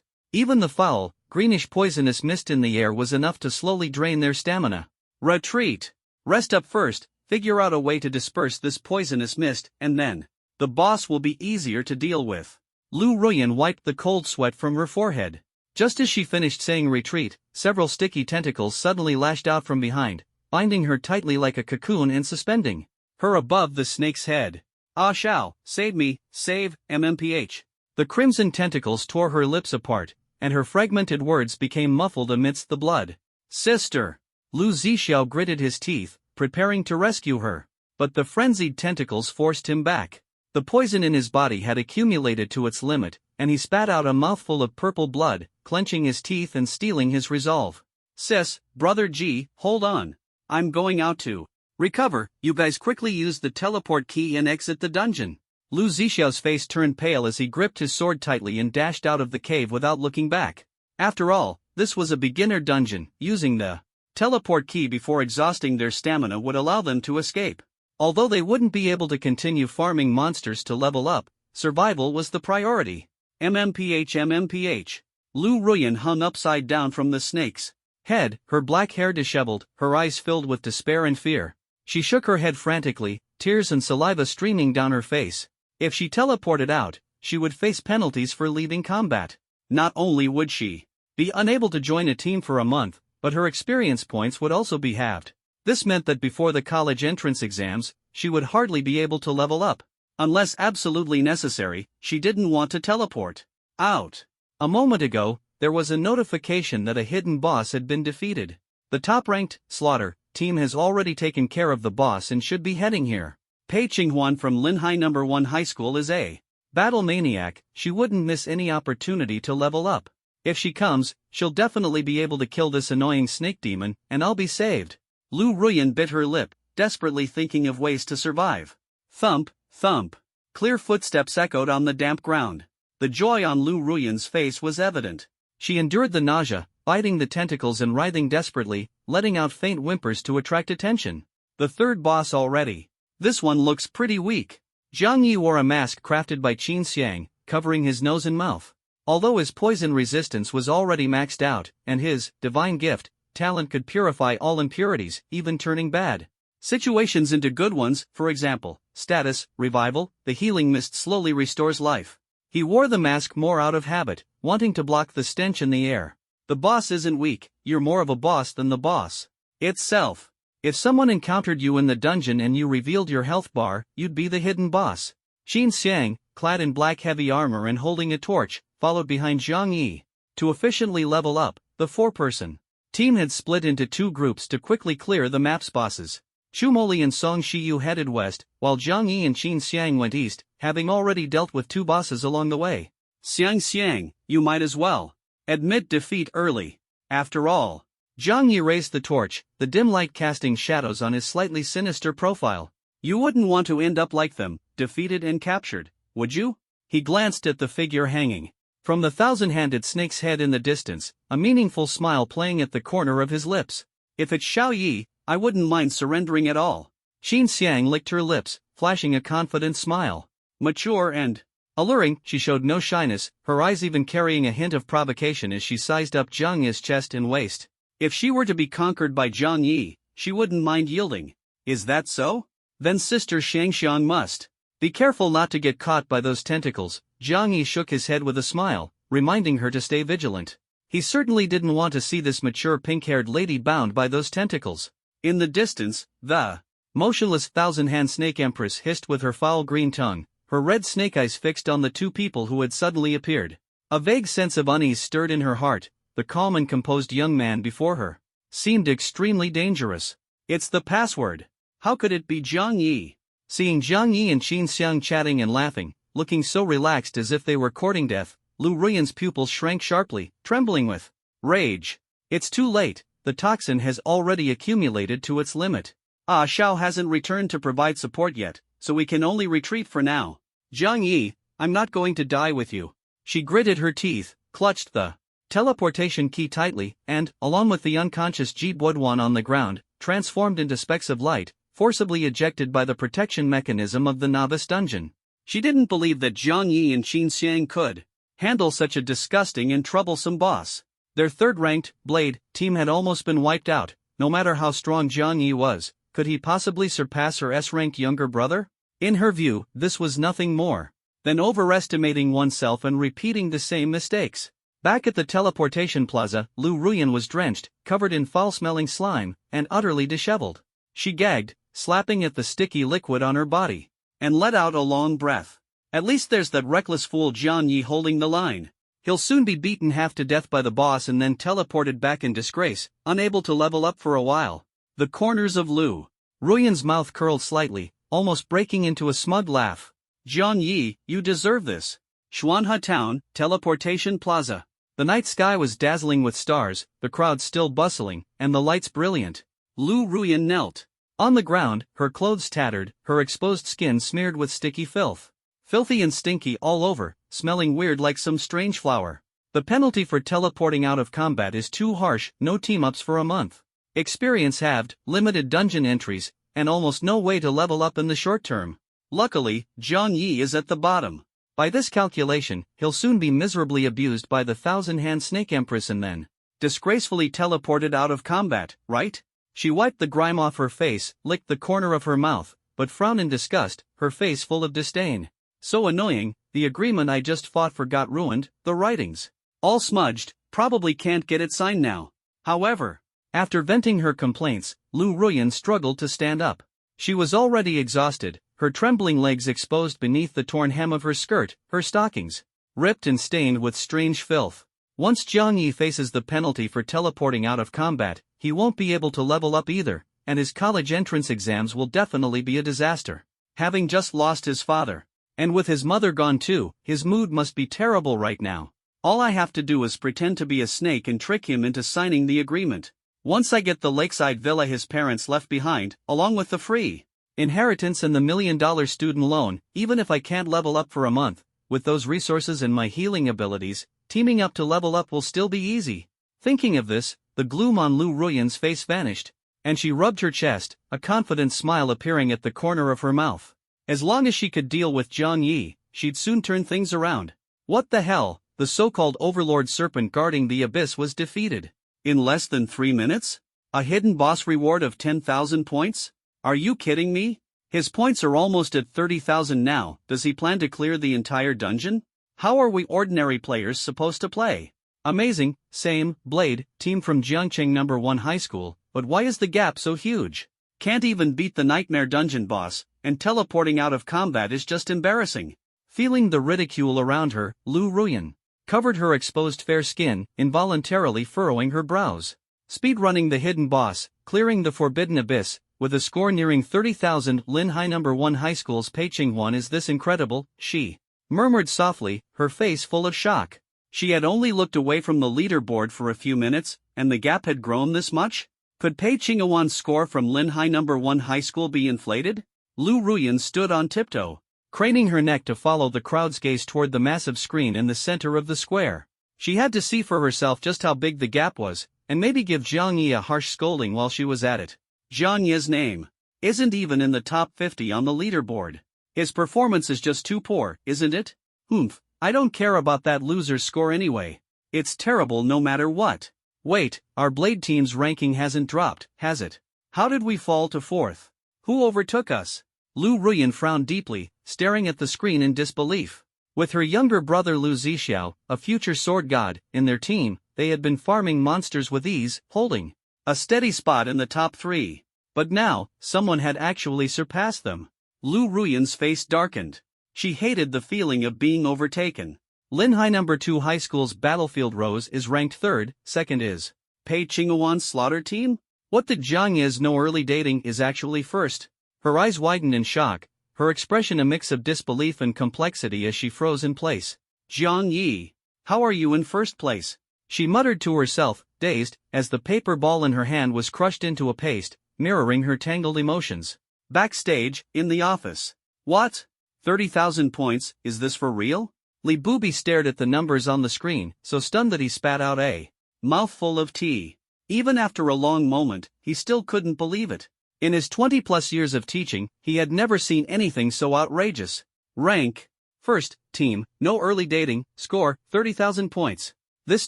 Even the foul, greenish poisonous mist in the air was enough to slowly drain their stamina. Retreat! Rest up first, figure out a way to disperse this poisonous mist, and then the boss will be easier to deal with. Lu Ruyan wiped the cold sweat from her forehead. Just as she finished saying retreat, several sticky tentacles suddenly lashed out from behind, binding her tightly like a cocoon and suspending her above the snake's head. Ah Shao, save me, save, MMPH. The crimson tentacles tore her lips apart, and her fragmented words became muffled amidst the blood. Sister! Lu Zixiao gritted his teeth, preparing to rescue her. But the frenzied tentacles forced him back. The poison in his body had accumulated to its limit, and he spat out a mouthful of purple blood, clenching his teeth and steeling his resolve. Sis, Brother G, hold on. I'm going out to recover. You guys quickly use the teleport key and exit the dungeon. Lu Zixiao's face turned pale as he gripped his sword tightly and dashed out of the cave without looking back. After all, this was a beginner dungeon. Using the teleport key before exhausting their stamina would allow them to escape. Although they wouldn't be able to continue farming monsters to level up, survival was the priority. MMPH. Lu Ruyan hung upside down from the snake's head, her black hair disheveled, her eyes filled with despair and fear. She shook her head frantically, tears and saliva streaming down her face. If she teleported out, she would face penalties for leaving combat. Not only would she be unable to join a team for a month, but her experience points would also be halved. This meant that before the college entrance exams, she would hardly be able to level up. Unless absolutely necessary, she didn't want to teleport out. A moment ago, there was a notification that a hidden boss had been defeated. The top-ranked Slaughter team has already taken care of the boss and should be heading here. Pei Qinghuan from Linhai No. 1 High School is a battle maniac. She wouldn't miss any opportunity to level up. If she comes, she'll definitely be able to kill this annoying snake demon, and I'll be saved. Lu Ruyan bit her lip, desperately thinking of ways to survive. Thump, thump. Clear footsteps echoed on the damp ground. The joy on Lu Ruyan's face was evident. She endured the nausea, biting the tentacles and writhing desperately, letting out faint whimpers to attract attention. The third boss already. This one looks pretty weak. Jiang Yi wore a mask crafted by Qin Xiang, covering his nose and mouth. Although his poison resistance was already maxed out, and his divine gift, talent could purify all impurities, even turning bad situations into good ones, for example, status, revival, the healing mist slowly restores life. He wore the mask more out of habit, wanting to block the stench in the air. The boss isn't weak, you're more of a boss than the boss itself. If someone encountered you in the dungeon and you revealed your health bar, you'd be the hidden boss. Qin Xiang, clad in black heavy armor and holding a torch, followed behind Jiang Yi. To efficiently level up, the four-person team had split into two groups to quickly clear the map's bosses. Chu Moli and Song Shiyu headed west, while Jiang Yi and Qin Xiang went east, having already dealt with 2 bosses along the way. Xiang, you might as well admit defeat early. After all, Jiang Yi raised the torch, the dim light casting shadows on his slightly sinister profile. You wouldn't want to end up like them, defeated and captured, would you? He glanced at the figure hanging from the 1,000-handed snake's head in the distance, a meaningful smile playing at the corner of his lips. If it's Xiao Yi, I wouldn't mind surrendering at all. Qin Xiang licked her lips, flashing a confident smile. Mature and alluring, she showed no shyness, her eyes even carrying a hint of provocation as she sized up Jiang Yi's chest and waist. If she were to be conquered by Jiang Yi, she wouldn't mind yielding. Is that so? Then Sister Shangxiang must be careful not to get caught by those tentacles. Jiang Yi shook his head with a smile, reminding her to stay vigilant. He certainly didn't want to see this mature pink-haired lady bound by those tentacles. In the distance, the motionless 1,000-hand snake empress hissed with her foul green tongue, her red snake eyes fixed on the 2 people who had suddenly appeared. A vague sense of unease stirred in her heart. The calm and composed young man before her seemed extremely dangerous. It's the password. How could it be Jiang Yi? Seeing Jiang Yi and Qin Xiang chatting and laughing, looking so relaxed as if they were courting death, Lu Ruyan's pupils shrank sharply, trembling with rage. It's too late, the toxin has already accumulated to its limit. Xiao hasn't returned to provide support yet, so we can only retreat for now. Jiang Yi, I'm not going to die with you. She gritted her teeth, clutched the teleportation key tightly, and, along with the unconscious Ji Buoduan on the ground, transformed into specks of light, forcibly ejected by the protection mechanism of the novice dungeon. She didn't believe that Jiang Yi and Qin Xiang could handle such a disgusting and troublesome boss. Their third-ranked Blade team had almost been wiped out. No matter how strong Jiang Yi was, could he possibly surpass her S-ranked younger brother? In her view, this was nothing more than overestimating oneself and repeating the same mistakes. Back at the teleportation plaza, Lu Ruyan was drenched, covered in foul-smelling slime, and utterly disheveled. She gagged, slapping at the sticky liquid on her body, and let out a long breath. At least there's that reckless fool Jiang Yi holding the line. He'll soon be beaten half to death by the boss and then teleported back in disgrace, unable to level up for a while. The corners of Lu Ruyan's mouth curled slightly, almost breaking into a smug laugh. Jiang Yi, you deserve this. Xuanhe Town, Teleportation Plaza. The night sky was dazzling with stars, the crowd still bustling, and the lights brilliant. Lu Ruyan knelt on the ground, her clothes tattered, her exposed skin smeared with sticky filth. Filthy and stinky all over, smelling weird like some strange flower. The penalty for teleporting out of combat is too harsh, no team-ups for a month. Experience halved, limited dungeon entries, and almost no way to level up in the short term. Luckily, Jiang Yi is at the bottom. By this calculation, he'll soon be miserably abused by the 1,000-hand snake empress and then disgracefully teleported out of combat, right? She wiped the grime off her face, licked the corner of her mouth, but frowned in disgust, her face full of disdain. So annoying, the agreement I just fought for got ruined, the writings all smudged, probably can't get it signed now. However, after venting her complaints, Lu Ruyan struggled to stand up. She was already exhausted, her trembling legs exposed beneath the torn hem of her skirt, her stockings ripped and stained with strange filth. Once Jiang Yi faces the penalty for teleporting out of combat, he won't be able to level up either, and his college entrance exams will definitely be a disaster. Having just lost his father, and with his mother gone too, his mood must be terrible right now. All I have to do is pretend to be a snake and trick him into signing the agreement. Once I get the lakeside villa his parents left behind, along with the free inheritance and the $1 million student loan, even if I can't level up for a month, with those resources and my healing abilities, teaming up to level up will still be easy. Thinking of this, the gloom on Lu Ruyan's face vanished, and she rubbed her chest, a confident smile appearing at the corner of her mouth. As long as she could deal with Jiang Yi, she'd soon turn things around. What the hell? The so-called overlord serpent guarding the abyss was defeated in less than 3 minutes? A hidden boss reward of 10,000 points? Are you kidding me? His points are almost at 30,000 now. Does he plan to clear the entire dungeon? How are we ordinary players supposed to play? Amazing, same, Blade, team from Jiangcheng No. 1 High School, but why is the gap so huge? Can't even beat the nightmare dungeon boss, and teleporting out of combat is just embarrassing. Feeling the ridicule around her, Lu Ruyan covered her exposed fair skin, involuntarily furrowing her brows. Speedrunning the hidden boss, clearing the forbidden abyss, with a score nearing 30,000. Lin Hai number 1 high school's Pei Qinghuan is this incredible, she murmured softly, her face full of shock. She had only looked away from the leaderboard for a few minutes, and the gap had grown this much? Could Pei Qinghuan's score from Lin Hai number 1 high school be inflated? Lu Ruyan stood on tiptoe, craning her neck to follow the crowd's gaze toward the massive screen in the center of the square. She had to see for herself just how big the gap was, and maybe give Zhang Yi a harsh scolding while she was at it. Zhang Yi's name isn't even in the top 50 on the leaderboard. His performance is just too poor, isn't it? Oomph, I don't care about that loser's score anyway. It's terrible no matter what. Wait, our Blade team's ranking hasn't dropped, has it? How did we fall to 4th? Who overtook us? Lu Ruyan frowned deeply, staring at the screen in disbelief. With her younger brother Lu Zixiao, a future sword god, in their team, they had been farming monsters with ease, holding a steady spot in the top 3. But now, someone had actually surpassed them. Lu Ruyan's face darkened. She hated the feeling of being overtaken. Lin Hai number 2 high school's Battlefield Rose is ranked 3rd, 2nd is Pei Qinghuan's Slaughter team? What did Zhang Yi's no early dating is actually 1st? Her eyes widened in shock, her expression a mix of disbelief and complexity as she froze in place. Zhang Yi, how are you in 1st place? She muttered to herself, dazed, as the paper ball in her hand was crushed into a paste, mirroring her tangled emotions. Backstage, in the office. What? 30,000 points, is this for real? Li Bubi stared at the numbers on the screen, so stunned that he spat out a mouthful of tea. Even after a long moment, he still couldn't believe it. In his 20-plus years of teaching, he had never seen anything so outrageous. Rank 1st, team, no early dating, score, 30,000 points. This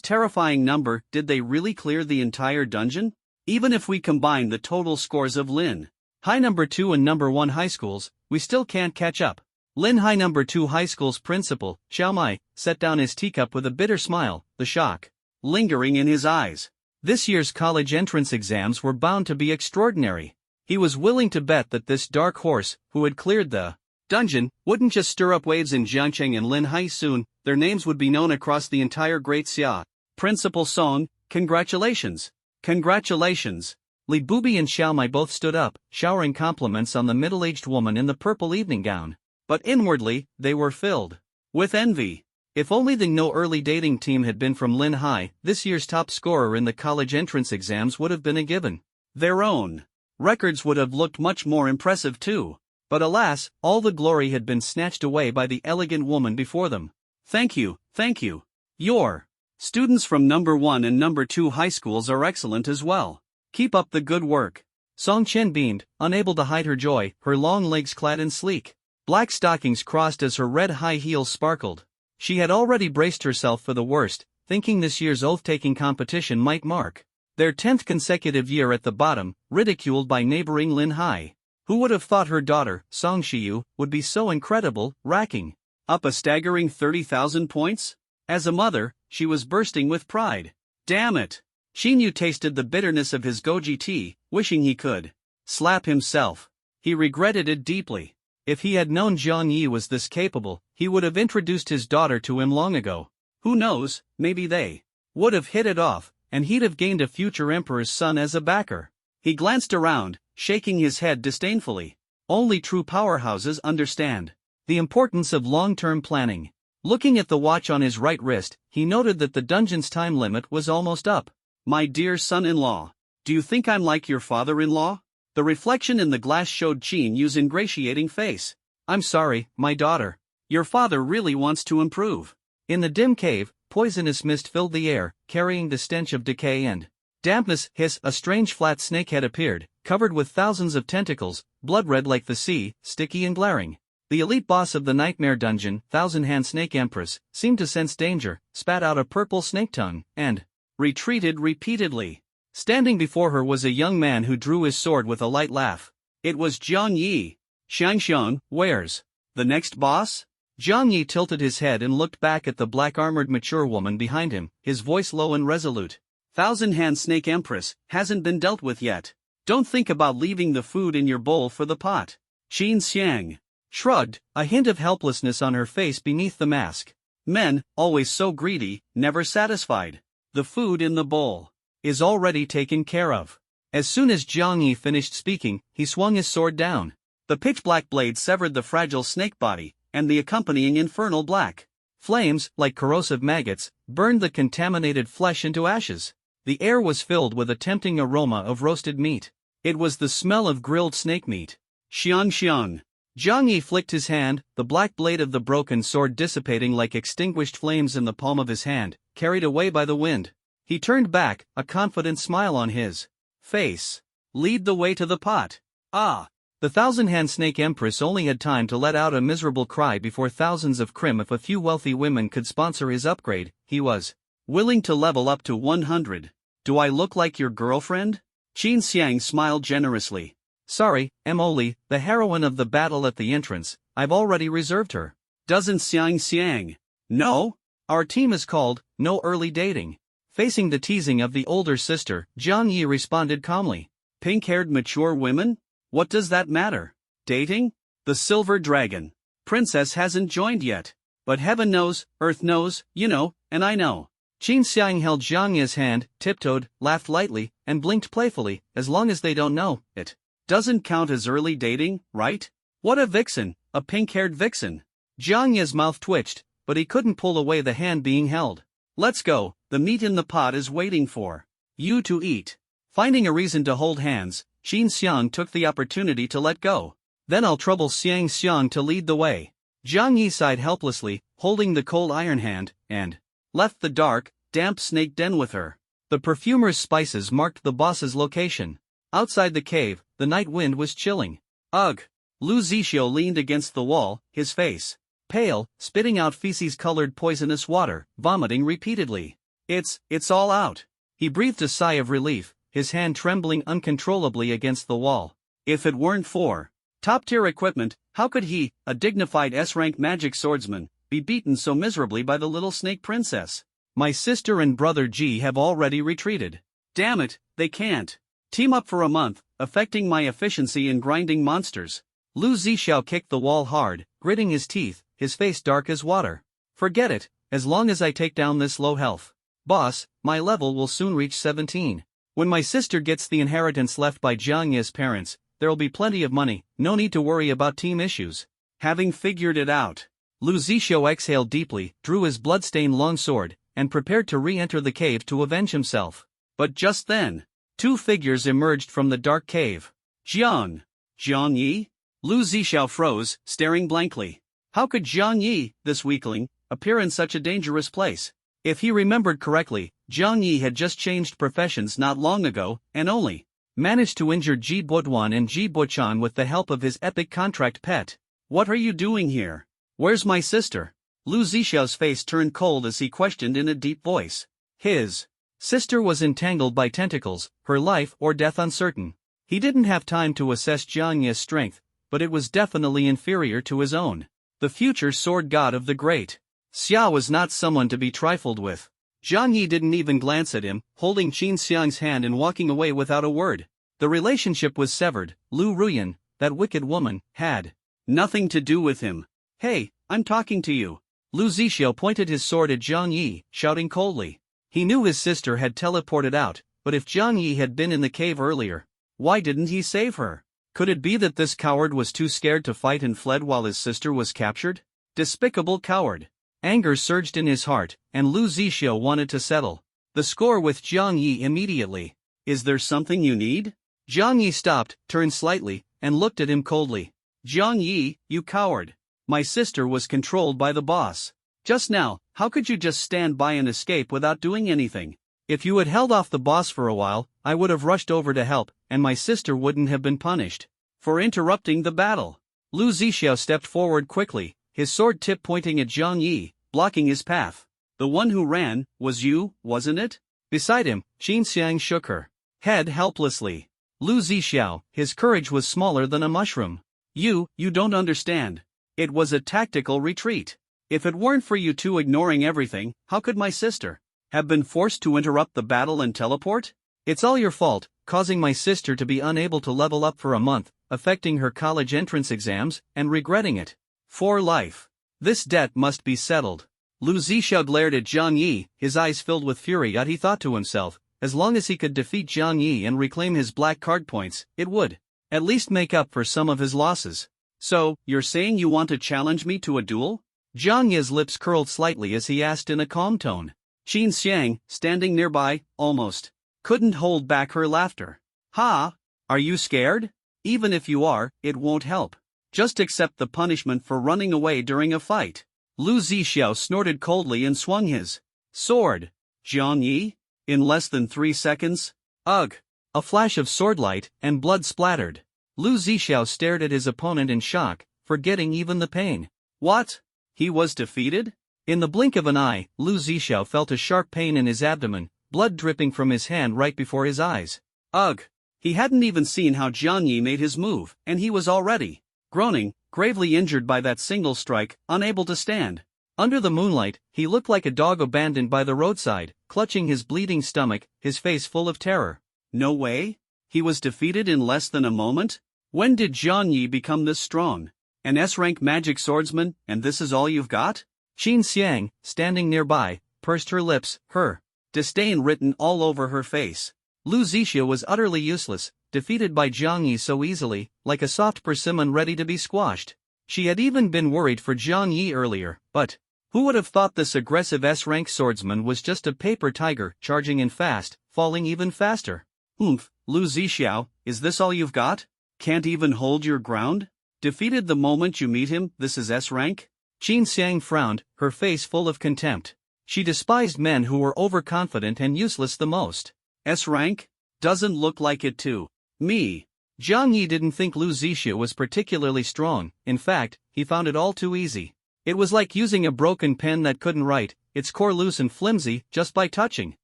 terrifying number, did they really clear the entire dungeon? Even if we combine the total scores of Lin Hai number 2 and number 1 high schools, we still can't catch up. Lin Hai number 2 high school's principal, Xiao Mai, set down his teacup with a bitter smile, the shock lingering in his eyes. This year's college entrance exams were bound to be extraordinary. He was willing to bet that this dark horse, who had cleared the dungeon, wouldn't just stir up waves in Jiangcheng and Lin Hai soon, their names would be known across the entire Great Xia. Principal Song, congratulations. Congratulations. Li Bubi and Xiao Mai both stood up, showering compliments on the middle-aged woman in the purple evening gown. But inwardly, they were filled with envy. If only the no early dating team had been from Lin Hai, this year's top scorer in the college entrance exams would have been a given. Their own records would have looked much more impressive too. But alas, all the glory had been snatched away by the elegant woman before them. Thank you, thank you. Your students from number 1 and number 2 high schools are excellent as well. Keep up the good work. Song Chen beamed, unable to hide her joy, her long legs clad in sleek black stockings crossed as her red high heels sparkled. She had already braced herself for the worst, thinking this year's oath-taking competition might mark their 10th consecutive year at the bottom, ridiculed by neighboring Lin Hai. Who would have thought her daughter, Song Shiyu, would be so incredible, racking up a staggering 30,000 points? As a mother, she was bursting with pride. Damn it! Xinyu tasted the bitterness of his goji tea, wishing he could slap himself. He regretted it deeply. If he had known Zhang Yi was this capable, he would have introduced his daughter to him long ago. Who knows, maybe they would have hit it off, and he'd have gained a future emperor's son as a backer. He glanced around, shaking his head disdainfully. Only true powerhouses understand the importance of long-term planning. Looking at the watch on his right wrist, he noted that the dungeon's time limit was almost up. My dear son-in-law, do you think I'm like your father-in-law? The reflection in the glass showed Qin Yu's ingratiating face. I'm sorry, my daughter. Your father really wants to improve. In the dim cave, poisonous mist filled the air, carrying the stench of decay and dampness. A strange flat snake head appeared, covered with thousands of tentacles, blood-red like the sea, sticky and glaring. The elite boss of the nightmare dungeon, Thousand-Hand Snake Empress, seemed to sense danger, spat out a purple snake tongue, and retreated repeatedly. Standing before her was a young man who drew his sword with a light laugh. It was Zhang Yi. Shangxiang, where's the next boss? Zhang Yi tilted his head and looked back at the black-armored mature woman behind him, his voice low and resolute. Thousand-Hand Snake Empress hasn't been dealt with yet. Don't think about leaving the food in your bowl for the pot. Qin Xiang shrugged, a hint of helplessness on her face beneath the mask. Men, always so greedy, never satisfied. The food in the bowl is already taken care of. As soon as Jiang Yi finished speaking, he swung his sword down. The pitch-black blade severed the fragile snake body, and the accompanying infernal black flames, like corrosive maggots, burned the contaminated flesh into ashes. The air was filled with a tempting aroma of roasted meat. It was the smell of grilled snake meat. Xiang xiang. Jiang Yi flicked his hand, the black blade of the broken sword dissipating like extinguished flames in the palm of his hand, carried away by the wind. He turned back, a confident smile on his face. Lead the way to the pot. Ah! The thousand-hand snake empress only had time to let out a miserable cry before thousands of crim. If a few wealthy women could sponsor his upgrade, he was willing to level up to 100. Do I look like your girlfriend? Qin Xiang smiled generously. Sorry, I'm only the heroine of the battle at the entrance. I've already reserved her. Doesn't Xiang? No? Our team is called No Early Dating. Facing the teasing of the older sister, Jiang Yi responded calmly. Pink-haired mature women? What does that matter? Dating? The silver dragon. Princess hasn't joined yet. But heaven knows, earth knows, you know, and I know. Qin Xiang held Jiang Yi's hand, tiptoed, laughed lightly, and blinked playfully. As long as they don't know, it doesn't count as early dating, right? What a vixen, a pink-haired vixen. Jiang Yi's mouth twitched, but he couldn't pull away the hand being held. Let's go, the meat in the pot is waiting for you to eat. Finding a reason to hold hands, Qin Xiang took the opportunity to let go. Then I'll trouble Xiang Xiang to lead the way. Jiang Yi sighed helplessly, holding the cold iron hand, and left the dark, damp snake den with her. The perfumer's spices marked the boss's location. Outside the cave, the night wind was chilling. Ugh! Lu Zixio leaned against the wall, his face pale, spitting out feces-colored poisonous water, vomiting repeatedly. It's all out. He breathed a sigh of relief, his hand trembling uncontrollably against the wall. If it weren't for top-tier equipment, how could he, a dignified S-rank magic swordsman, be beaten so miserably by the little snake princess? My sister and brother Ji have already retreated. Damn it, they can't team up for a month, affecting my efficiency in grinding monsters. Lu Zixio kicked the wall hard, gritting his teeth, his face dark as water. Forget it, as long as I take down this low health boss, my level will soon reach 17. When my sister gets the inheritance left by Jiang Yi's parents, there'll be plenty of money, no need to worry about team issues. Having figured it out, Lu Zixio exhaled deeply, drew his blood-stained longsword, and prepared to re-enter the cave to avenge himself. But just then, two figures emerged from the dark cave. Jiang Yi? Lu Zixio froze, staring blankly. How could Jiang Yi, this weakling, appear in such a dangerous place? If he remembered correctly, Jiang Yi had just changed professions not long ago, and only managed to injure Ji Boduan and Ji Bochan with the help of his epic contract pet. What are you doing here? Where's my sister? Lu Zixio's face turned cold as he questioned in a deep voice. His sister was entangled by tentacles, her life or death uncertain. He didn't have time to assess Jiang Yi's strength, but it was definitely inferior to his own. The future sword god of the great Xia was not someone to be trifled with. Jiang Yi didn't even glance at him, holding Qin Xiang's hand and walking away without a word. The relationship was severed. Lu Ruyan, that wicked woman, had nothing to do with him. Hey, I'm talking to you. Lu Zixio pointed his sword at Jiang Yi, shouting coldly. He knew his sister had teleported out, but if Jiang Yi had been in the cave earlier, why didn't he save her? Could it be that this coward was too scared to fight and fled while his sister was captured? Despicable coward. Anger surged in his heart, and Lu Zixio wanted to settle the score with Jiang Yi immediately. Is there something you need? Jiang Yi stopped, turned slightly, and looked at him coldly. Jiang Yi, you coward. My sister was controlled by the boss. Just now, how could you just stand by and escape without doing anything? If you had held off the boss for a while, I would have rushed over to help, and my sister wouldn't have been punished for interrupting the battle. Lu Zixio stepped forward quickly, his sword tip pointing at Jiang Yi, blocking his path. The one who ran, was you, wasn't it? Beside him, Qin Xiang shook her head helplessly. Lu Zixio, his courage was smaller than a mushroom. You don't understand. It was a tactical retreat. If it weren't for you two ignoring everything, how could my sister have been forced to interrupt the battle and teleport? It's all your fault, causing my sister to be unable to level up for a month, affecting her college entrance exams, and regretting it for life. This debt must be settled. Lu Zixio glared at Jiang Yi, his eyes filled with fury, yet he thought to himself, As long as he could defeat Jiang Yi and reclaim his black card points, it would at least make up for some of his losses. So, you're saying you want to challenge me to a duel? Jiang Yi's lips curled slightly as he asked in a calm tone. Qin Xiang, standing nearby, almost couldn't hold back her laughter. Ha! Are you scared? Even if you are, it won't help. Just accept the punishment for running away during a fight. Lu Zixiao snorted coldly and swung his sword. Jiang Yi? In less than 3 seconds? Ugh! A flash of swordlight, and blood splattered. Lu Zixiao stared at his opponent in shock, forgetting even the pain. What? He was defeated? In the blink of an eye, Lu Zixiao felt a sharp pain in his abdomen, blood dripping from his hand right before his eyes. Ugh! He hadn't even seen how Jiang Yi made his move, and he was already groaning, gravely injured by that single strike, unable to stand. Under the moonlight, he looked like a dog abandoned by the roadside, clutching his bleeding stomach, his face full of terror. No way? He was defeated in less than a moment? When did Jiang Yi become this strong? An S-rank magic swordsman, and this is all you've got? Qin Xiang, standing nearby, pursed her lips, her disdain written all over her face. Lu Zixiao was utterly useless, defeated by Jiang Yi so easily, like a soft persimmon ready to be squashed. She had even been worried for Jiang Yi earlier, but who would have thought this aggressive S-rank swordsman was just a paper tiger, charging in fast, falling even faster. Oomph, Lu Zixiao, is this all you've got? Can't even hold your ground? Defeated the moment you meet him, this is S-rank? Qin Xiang frowned, her face full of contempt. She despised men who were overconfident and useless the most. S-rank? Doesn't look like it to me. Jiang Yi didn't think Lu Zixiao was particularly strong, in fact, he found it all too easy. It was like using a broken pen that couldn't write, its core loose and flimsy, just by touching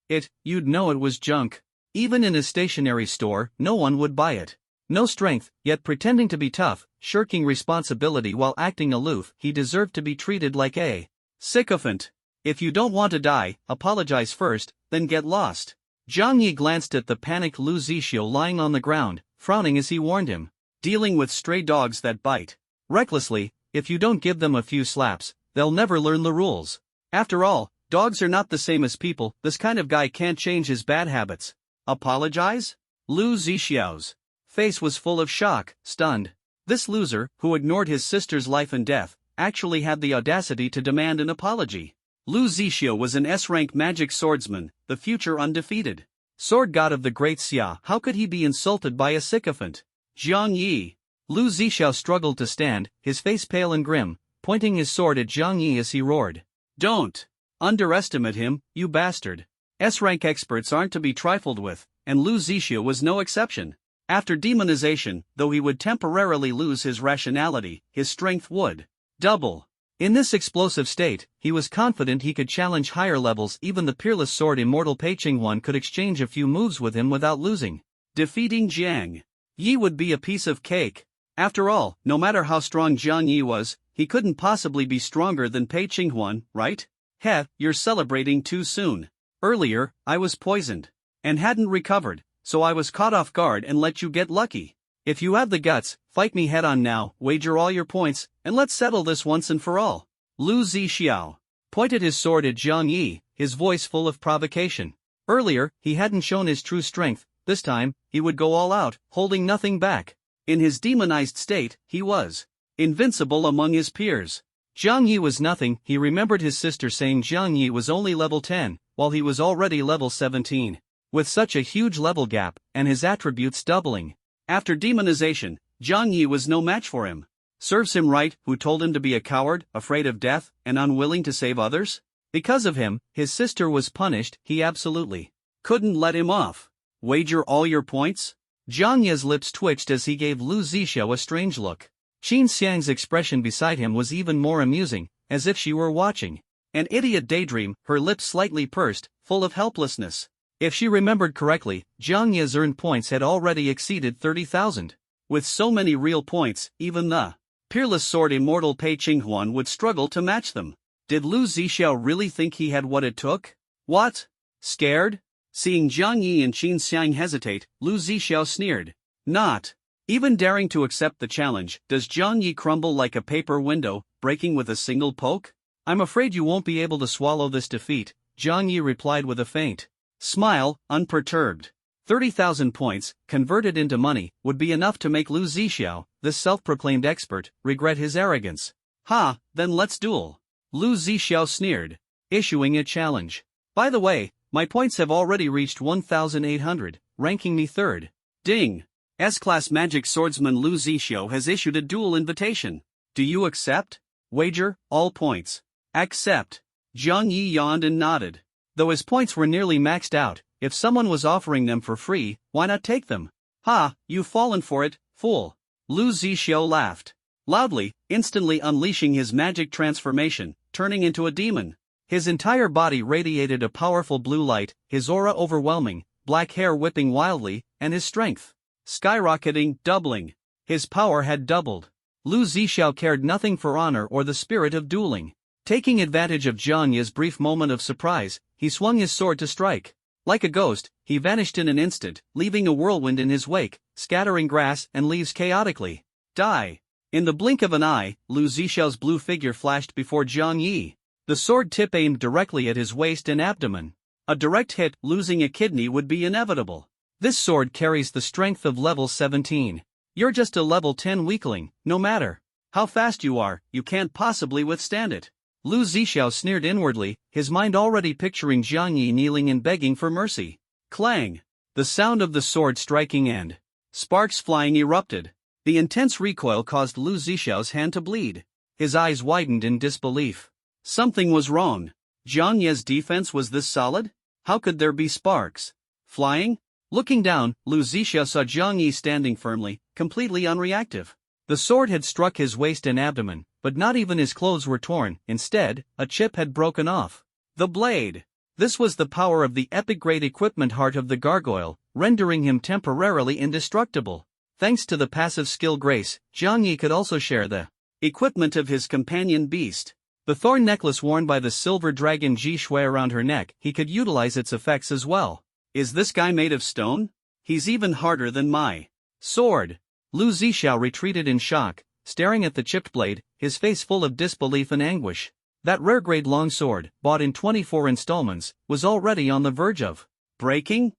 it, you'd know it was junk. Even in a stationery store, no one would buy it. No strength, yet pretending to be tough, shirking responsibility while acting aloof, he deserved to be treated like a sycophant. If you don't want to die, apologize first, then get lost. Jiang Yi glanced at the panicked Lu Zixiao lying on the ground, frowning as he warned him. Dealing with stray dogs that bite recklessly, if you don't give them a few slaps, they'll never learn the rules. After all, dogs are not the same as people, this kind of guy can't change his bad habits. Apologize? Lu Zixiao's face was full of shock, stunned. This loser, who ignored his sister's life and death, actually had the audacity to demand an apology. Lu Zixiao was an S-rank magic swordsman, the future undefeated sword god of the great Xia. How could he be insulted by a sycophant? Jiang Yi. Lu Zixiao struggled to stand, his face pale and grim, pointing his sword at Jiang Yi as he roared. Don't underestimate him, you bastard. S-rank experts aren't to be trifled with, and Lu Zixiao was no exception. After demonization, though he would temporarily lose his rationality, his strength would double. In this explosive state, he was confident he could challenge higher levels. Even the peerless sword immortal Pei Qinghuan could exchange a few moves with him without losing. Defeating Jiang Yi would be a piece of cake. After all, no matter how strong Jiang Yi was, he couldn't possibly be stronger than Pei Qinghuan, right? Heh, you're celebrating too soon. Earlier, I was poisoned and hadn't recovered, so I was caught off guard and let you get lucky. If you have the guts, fight me head on now, wager all your points, and let's settle this once and for all. Lu Zixiao pointed his sword at Jiang Yi, his voice full of provocation. Earlier, he hadn't shown his true strength. This time, he would go all out, holding nothing back. In his demonized state, he was invincible among his peers. Jiang Yi was nothing. He remembered his sister saying Jiang Yi was only level 10, while he was already level 17. With such a huge level gap, and his attributes doubling. After demonization, Jiang Yi was no match for him. Serves him right, who told him to be a coward, afraid of death, and unwilling to save others? Because of him, his sister was punished. He absolutely couldn't let him off. Wager all your points? Jiang Yi's lips twitched as he gave Lu Zixiao a strange look. Qin Xiang's expression beside him was even more amusing, as if she were watching an idiot daydream, her lips slightly pursed, full of helplessness. If she remembered correctly, Jiang Yi's earned points had already exceeded 30,000. With so many real points, even the peerless sword immortal Pei Qinghuan would struggle to match them. Did Lu Zixiao really think he had what it took? What? Scared? Seeing Jiang Yi and Qin Xiang hesitate, Lu Zixiao sneered. Not even daring to accept the challenge, does Jiang Yi crumble like a paper window, breaking with a single poke? I'm afraid you won't be able to swallow this defeat, Jiang Yi replied with a faint Smile, unperturbed. 30,000 points, converted into money, would be enough to make Lu Zixiao, this self-proclaimed expert, regret his arrogance. Ha, then let's duel. Lu Zixiao sneered, issuing a challenge. By the way, my points have already reached 1,800, ranking me third. Ding! S-Class Magic Swordsman Lu Zixiao has issued a duel invitation. Do you accept? Wager, all points. Accept. Zhang Yi yawned and nodded. Though his points were nearly maxed out, if someone was offering them for free, why not take them? Ha, you've fallen for it, fool. Lu Zixiao laughed loudly, instantly unleashing his magic transformation, turning into a demon. His entire body radiated a powerful blue light, his aura overwhelming, black hair whipping wildly, and his strength skyrocketing, doubling. His power had doubled. Lu Zixiao cared nothing for honor or the spirit of dueling. Taking advantage of Zhang Yi's brief moment of surprise, he swung his sword to strike. Like a ghost, he vanished in an instant, leaving a whirlwind in his wake, scattering grass and leaves chaotically. Die! In the blink of an eye, Lu Zixiao's blue figure flashed before Zhang Yi. The sword tip aimed directly at his waist and abdomen. A direct hit, losing a kidney, would be inevitable. This sword carries the strength of level 17. You're just a level 10 weakling, no matter how fast you are, you can't possibly withstand it. Lu Zixiao sneered inwardly, his mind already picturing Zhang Yi kneeling and begging for mercy. Clang! The sound of the sword striking and sparks flying erupted. The intense recoil caused Lu Zixiao's hand to bleed. His eyes widened in disbelief. Something was wrong. Zhang Yi's defense was this solid? How could there be sparks flying? Looking down, Lu Zixiao saw Zhang Yi standing firmly, completely unreactive. The sword had struck his waist and abdomen, but not even his clothes were torn. Instead, a chip had broken off. The blade! This was the power of the epic-grade equipment Heart of the Gargoyle, rendering him temporarily indestructible. Thanks to the passive skill Grace, Zhang Yi could also share the equipment of his companion beast. The thorn necklace worn by the silver dragon Ji Shui around her neck, he could utilize its effects as well. Is this guy made of stone? He's even harder than my sword. Lu Zixiao retreated in shock, staring at the chipped blade, his face full of disbelief and anguish. That rare-grade long sword, bought in 24 installments, was already on the verge of breaking?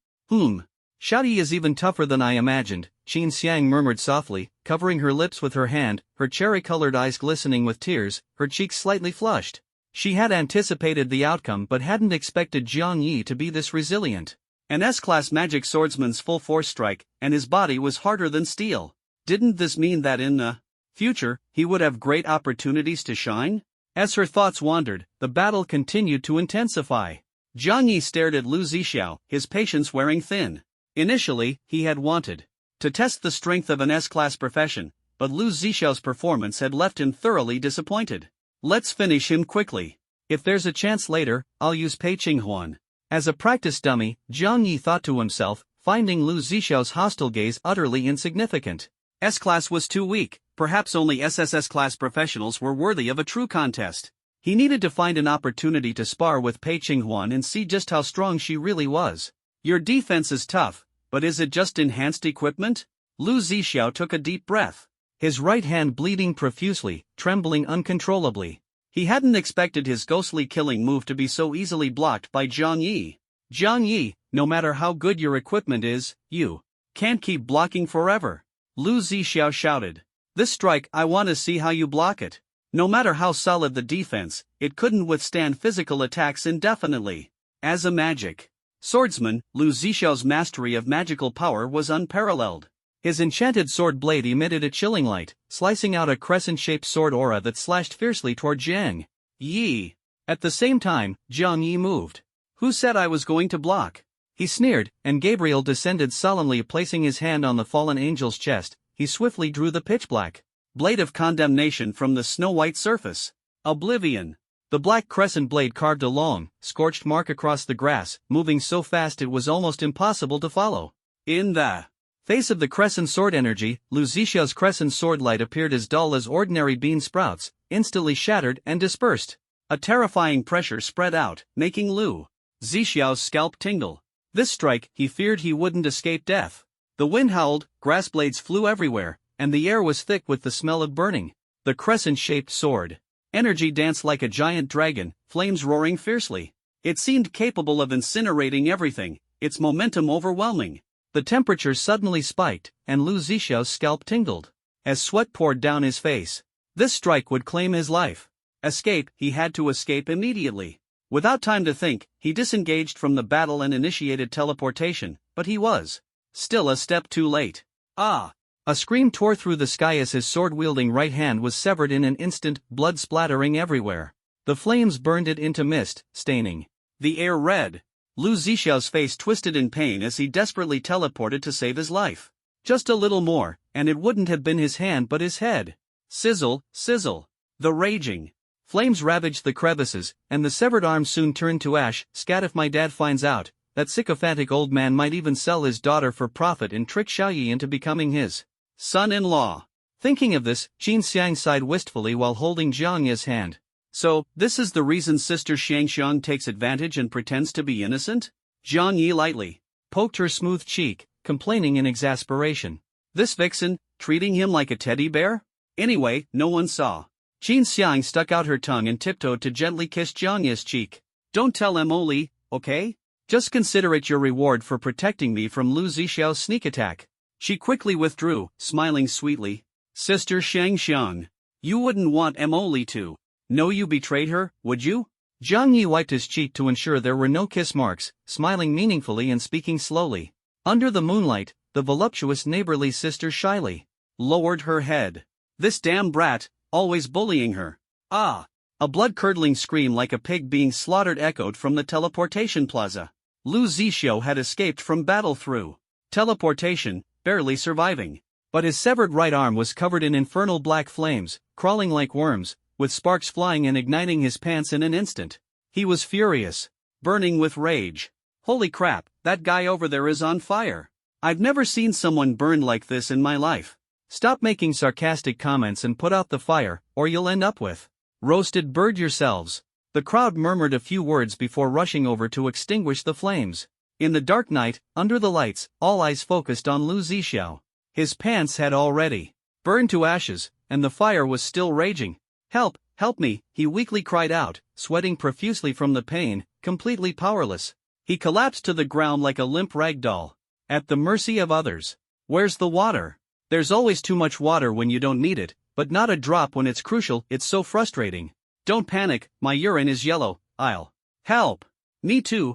Shadi is even tougher than I imagined, Qin Xiang murmured softly, covering her lips with her hand, her cherry-colored eyes glistening with tears, her cheeks slightly flushed. She had anticipated the outcome but hadn't expected Zhang Yi to be this resilient. An S-Class Magic Swordsman's full-force strike, and his body was harder than steel. Didn't this mean that in the future, he would have great opportunities to shine? As her thoughts wandered, the battle continued to intensify. Zhang Yi stared at Lu Zixiao, his patience wearing thin. Initially, he had wanted to test the strength of an S-Class profession, but Lu Zixiao's performance had left him thoroughly disappointed. Let's finish him quickly. If there's a chance later, I'll use Pei Qinghuan as a practice dummy, Zhang Yi thought to himself, finding Lu Zixiao's hostile gaze utterly insignificant. S-Class was too weak, perhaps only SSS-class professionals were worthy of a true contest. He needed to find an opportunity to spar with Pei Qinghuan and see just how strong she really was. Your defense is tough, but is it just enhanced equipment? Lu Zixiao took a deep breath. His right hand bleeding profusely, trembling uncontrollably. He hadn't expected his ghostly killing move to be so easily blocked by Zhang Yi. Zhang Yi, no matter how good your equipment is, you can't keep blocking forever. Lu Zixiao shouted. This strike, I want to see how you block it. No matter how solid the defense, it couldn't withstand physical attacks indefinitely. As a magic swordsman, Lu Zixiao's mastery of magical power was unparalleled. His enchanted sword blade emitted a chilling light, slicing out a crescent-shaped sword aura that slashed fiercely toward Zhang Yi. At the same time, Zhang Yi moved. Who said I was going to block? He sneered, and Gabriel descended solemnly, placing his hand on the fallen angel's chest. He swiftly drew the pitch-black blade of condemnation from the snow-white surface. Oblivion. The black crescent blade carved a long, scorched mark across the grass, moving so fast it was almost impossible to follow. In the face of the crescent sword energy, Lu Zixiao's crescent sword light appeared as dull as ordinary bean sprouts, instantly shattered and dispersed. A terrifying pressure spread out, making Lu Zixiao's scalp tingle. This strike, he feared he wouldn't escape death. The wind howled, grass blades flew everywhere, and the air was thick with the smell of burning. The crescent-shaped sword energy danced like a giant dragon, flames roaring fiercely. It seemed capable of incinerating everything, its momentum overwhelming. The temperature suddenly spiked, and Lu Zixiao's scalp tingled, as sweat poured down his face. This strike would claim his life. Escape, he had to escape immediately. Without time to think, he disengaged from the battle and initiated teleportation, but he was still a step too late. Ah! A scream tore through the sky as his sword-wielding right hand was severed in an instant, blood splattering everywhere. The flames burned it into mist, staining the air red. Lu Zixiao's face twisted in pain as he desperately teleported to save his life. Just a little more, and it wouldn't have been his hand but his head. Sizzle, sizzle. The raging flames ravaged the crevices, and the severed arm soon turned to ash. Scat, if my dad finds out, that sycophantic old man might even sell his daughter for profit and trick Xiaoyi into becoming his son-in-law. Thinking of this, Qin Xiang sighed wistfully while holding Jiang Yi's hand. So, this is the reason Sister Xiangxiang takes advantage and pretends to be innocent? Jiang Yi lightly poked her smooth cheek, complaining in exasperation. This vixen, treating him like a teddy bear? Anyway, no one saw. Qin Xiang stuck out her tongue and tiptoed to gently kiss Jiang Yi's cheek. Don't tell Emily, okay? Just consider it your reward for protecting me from Lu Zixiao's sneak attack. She quickly withdrew, smiling sweetly. Sister Xiangxiang, you wouldn't want Emily to know you betrayed her, would you? Jiang Yi wiped his cheek to ensure there were no kiss marks, smiling meaningfully and speaking slowly. Under the moonlight, the voluptuous neighborly sister shyly lowered her head. This damn brat, always bullying her. Ah! A blood-curdling scream like a pig being slaughtered echoed from the teleportation plaza. Lu Zixiao had escaped from battle through teleportation, barely surviving. But his severed right arm was covered in infernal black flames, crawling like worms, with sparks flying and igniting his pants in an instant. He was furious, burning with rage. Holy crap, that guy over there is on fire. I've never seen someone burn like this in my life. Stop making sarcastic comments and put out the fire, or you'll end up with roasted bird yourselves. The crowd murmured a few words before rushing over to extinguish the flames. In the dark night, under the lights, all eyes focused on Lu Zixiao. His pants had already burned to ashes, and the fire was still raging. Help, help me, he weakly cried out, sweating profusely from the pain, completely powerless. He collapsed to the ground like a limp rag doll, at the mercy of others. Where's the water? There's always too much water when you don't need it, but not a drop when it's crucial. It's so frustrating. Don't panic, my urine is yellow, I'll help. Me too,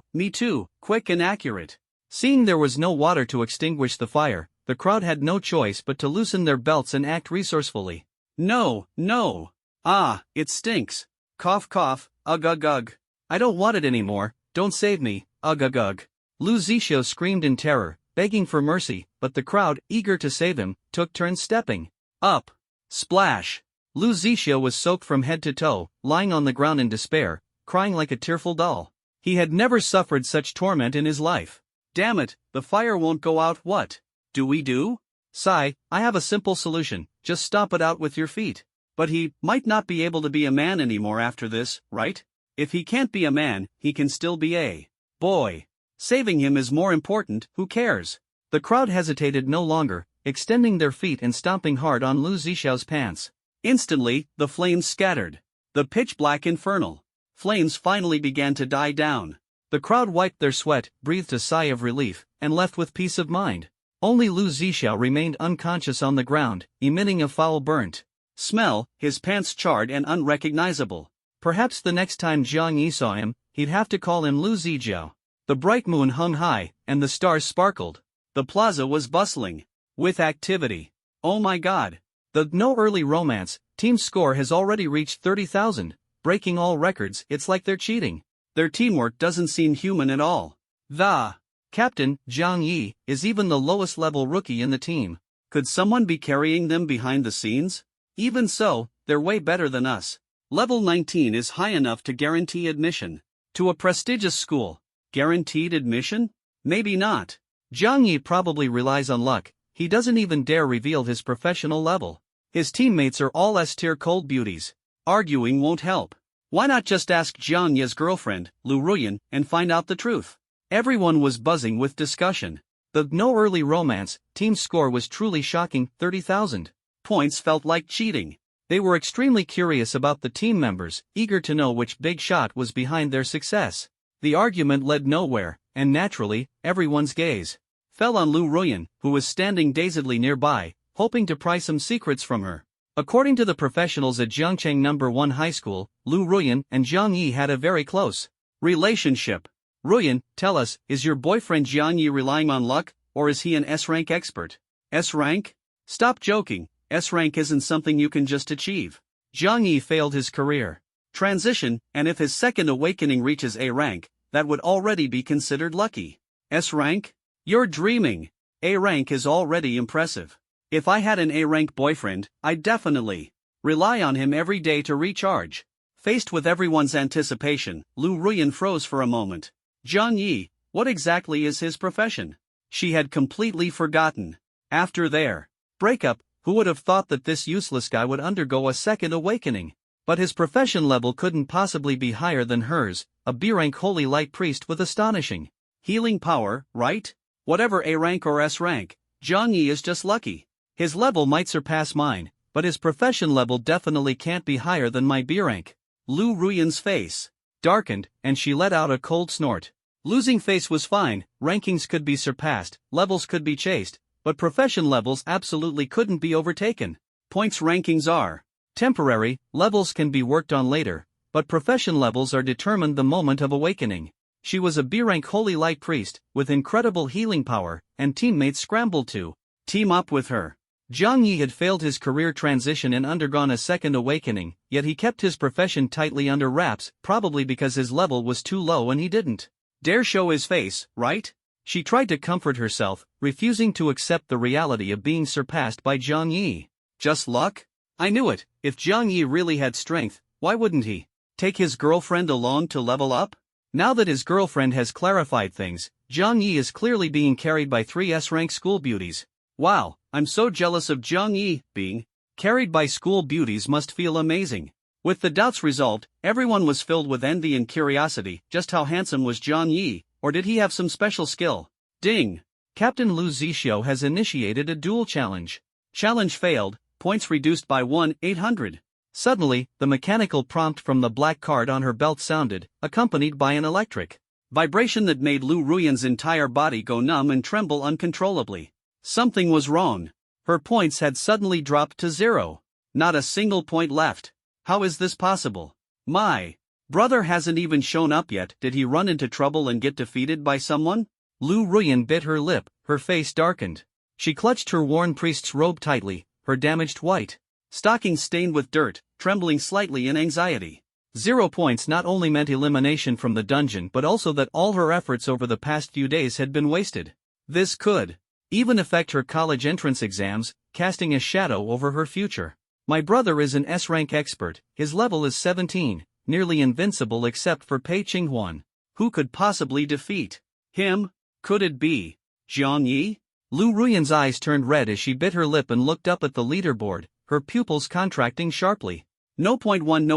quick and accurate. Seeing there was no water to extinguish the fire, the crowd had no choice but to loosen their belts and act resourcefully. No, no. Ah, it stinks. Cough cough, ugh ugh ugh. I don't want it anymore, don't save me, ugh ugh ugh. Lu Zixiao screamed in terror, begging for mercy, but the crowd, eager to save him, took turns stepping up. Splash! Lu Zixiao was soaked from head to toe, lying on the ground in despair, crying like a tearful doll. He had never suffered such torment in his life. Damn it, the fire won't go out. What do we do? Sigh, I have a simple solution, just stomp it out with your feet. But he might not be able to be a man anymore after this, right? If he can't be a man, he can still be a boy. Saving him is more important, who cares? The crowd hesitated no longer, extending their feet and stomping hard on Lu Zixiao's pants. Instantly, the flames scattered. The pitch-black infernal flames finally began to die down. The crowd wiped their sweat, breathed a sigh of relief, and left with peace of mind. Only Lu Zixiao remained unconscious on the ground, emitting a foul burnt smell, his pants charred and unrecognizable. Perhaps the next time Jiang Yi saw him, he'd have to call him Lu Zixiao. The bright moon hung high, and the stars sparkled. The plaza was bustling with activity. Oh my god! The No Early Romance team's score has already reached 30,000, breaking all records. It's like they're cheating. Their teamwork doesn't seem human at all. The captain, Jiang Yi, is even the lowest level rookie in the team. Could someone be carrying them behind the scenes? Even so, they're way better than us. Level 19 is high enough to guarantee admission to a prestigious school. Guaranteed admission? Maybe not. Jiang Yi probably relies on luck. He doesn't even dare reveal his professional level. His teammates are all S-tier cold beauties. Arguing won't help. Why not just ask Jiang Yi's girlfriend, Lu Ruyan, and find out the truth? Everyone was buzzing with discussion. The No Early Romance team's score was truly shocking. 30,000 points felt like cheating. They were extremely curious about the team members, eager to know which big shot was behind their success. The argument led nowhere, and naturally, everyone's gaze fell on Lu Ruyan, who was standing dazedly nearby, hoping to pry some secrets from her. According to the professionals at Jiangcheng No. 1 High School, Lu Ruyan and Jiang Yi had a very close relationship. Ruyan, tell us, is your boyfriend Jiang Yi relying on luck, or is he an S-rank expert? S-rank? Stop joking, S-rank isn't something you can just achieve. Jiang Yi failed his career transition, and if his second awakening reaches A rank, that would already be considered lucky. S-rank? You're dreaming. A rank is already impressive. If I had an A rank boyfriend, I'd definitely rely on him every day to recharge. Faced with everyone's anticipation, Lu Ruyan froze for a moment. Jiang Yi, what exactly is his profession? She had completely forgotten. After their breakup, who would have thought that this useless guy would undergo a second awakening? But his profession level couldn't possibly be higher than hers, a B-rank holy light priest with astonishing healing power, right? Whatever A rank or S rank, Jiang Yi is just lucky. His level might surpass mine, but his profession level definitely can't be higher than my B rank. Lu Ruyan's face darkened, and she let out a cold snort. Losing face was fine, rankings could be surpassed, levels could be chased, but profession levels absolutely couldn't be overtaken. Points rankings are temporary, levels can be worked on later, but profession levels are determined the moment of awakening. She was a B-rank holy light priest, with incredible healing power, and teammates scrambled to team up with her. Jiang Yi had failed his career transition and undergone a second awakening, yet he kept his profession tightly under wraps, probably because his level was too low and he didn't dare show his face, right? She tried to comfort herself, refusing to accept the reality of being surpassed by Jiang Yi. Just luck? I knew it, if Jiang Yi really had strength, why wouldn't he take his girlfriend along to level up? Now that his girlfriend has clarified things, Jiang Yi is clearly being carried by 3 S-rank school beauties. Wow, I'm so jealous of Jiang Yi. Being carried by school beauties must feel amazing. With the doubts resolved, everyone was filled with envy and curiosity. Just how handsome was Jiang Yi, or did he have some special skill? Ding! Captain Lu Zixiu has initiated a duel challenge. Challenge failed, points reduced by 1,800. Suddenly, the mechanical prompt from the black card on her belt sounded, accompanied by an electric vibration that made Lu Ruyan's entire body go numb and tremble uncontrollably. Something was wrong. Her points had suddenly dropped to 0. Not a single point left. How is this possible? My brother hasn't even shown up yet. Did he run into trouble and get defeated by someone? Lu Ruyan bit her lip, her face darkened. She clutched her worn priest's robe tightly, her damaged white stockings stained with dirt, trembling slightly in anxiety. 0 points not only meant elimination from the dungeon but also that all her efforts over the past few days had been wasted. This could even affect her college entrance exams, casting a shadow over her future. My brother is an S-rank expert, his level is 17, nearly invincible except for Pei Qinghuan. Who could possibly defeat him? Could it be Jiang Yi? Lu Ruyan's eyes turned red as she bit her lip and looked up at the leaderboard, her pupils contracting sharply. No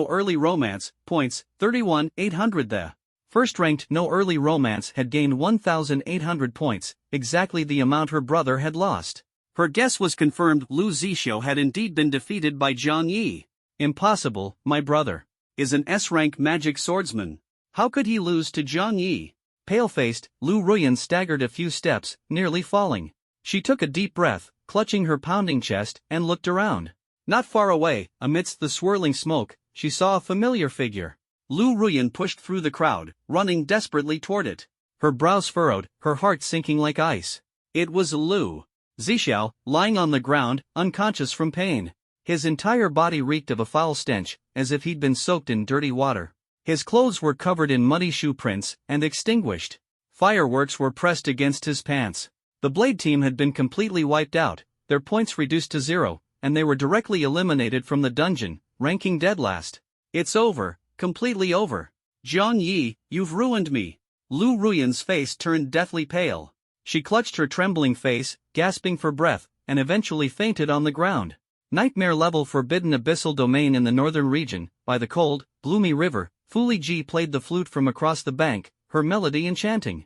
early romance, points, 31,800. The first-ranked no early romance had gained 1,800 points, exactly the amount her brother had lost. Her guess was confirmed. Lu Zixiu had indeed been defeated by Jiang Yi. Impossible, my brother is an S-rank magic swordsman. How could he lose to Jiang Yi? Pale-faced, Lu Ruyan staggered a few steps, nearly falling. She took a deep breath, clutching her pounding chest, and looked around. Not far away, amidst the swirling smoke, she saw a familiar figure. Lu Ruyan pushed through the crowd, running desperately toward it. Her brows furrowed, her heart sinking like ice. It was Lu Zixiu, lying on the ground, unconscious from pain. His entire body reeked of a foul stench, as if he'd been soaked in dirty water. His clothes were covered in muddy shoe prints, and extinguished fireworks were pressed against his pants. The Blade team had been completely wiped out, their points reduced to 0, and they were directly eliminated from the dungeon, ranking dead last. It's over, completely over. Jiang Yi, you've ruined me. Lu Ruyan's face turned deathly pale. She clutched her trembling face, gasping for breath, and eventually fainted on the ground. Nightmare level forbidden abyssal domain in the northern region, by the cold, gloomy river. Fuli Ji played the flute from across the bank, her melody enchanting.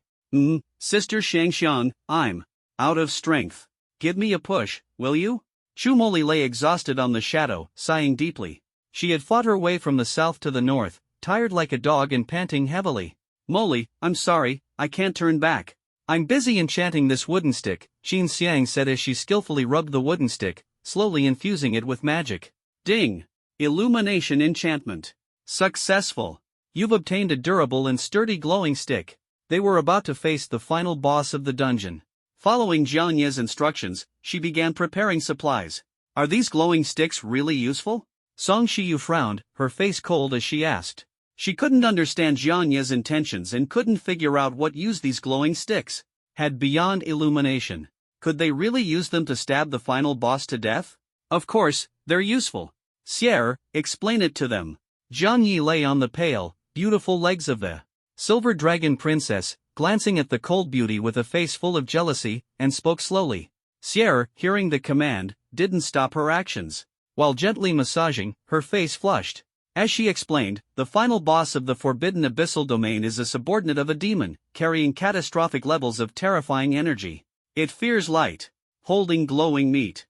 Sister Shangxiang, I'm out of strength. Give me a push, will you? Chumoli lay exhausted on the shadow, sighing deeply. She had fought her way from the south to the north, tired like a dog and panting heavily. Molly, I'm sorry, I can't turn back. I'm busy enchanting this wooden stick, Qin Xiang said as she skillfully rubbed the wooden stick, slowly infusing it with magic. Ding! Illumination enchantment. Successful. You've obtained a durable and sturdy glowing stick. They were about to face the final boss of the dungeon. Following Jiang Ye's instructions, she began preparing supplies. Are these glowing sticks really useful? Song Shiyu frowned, her face cold as she asked. She couldn't understand Jiang Ye's intentions and couldn't figure out what use these glowing sticks had beyond illumination. Could they really use them to stab the final boss to death? Of course, they're useful. Sierra, explain it to them. Jiang Yi lay on the pale, beautiful legs of the silver dragon princess, glancing at the cold beauty with a face full of jealousy, and spoke slowly. Sierra, hearing the command, didn't stop her actions. While gently massaging, her face flushed. As she explained, the final boss of the forbidden abyssal domain is a subordinate of a demon, carrying catastrophic levels of terrifying energy. It fears light. Holding glowing meat,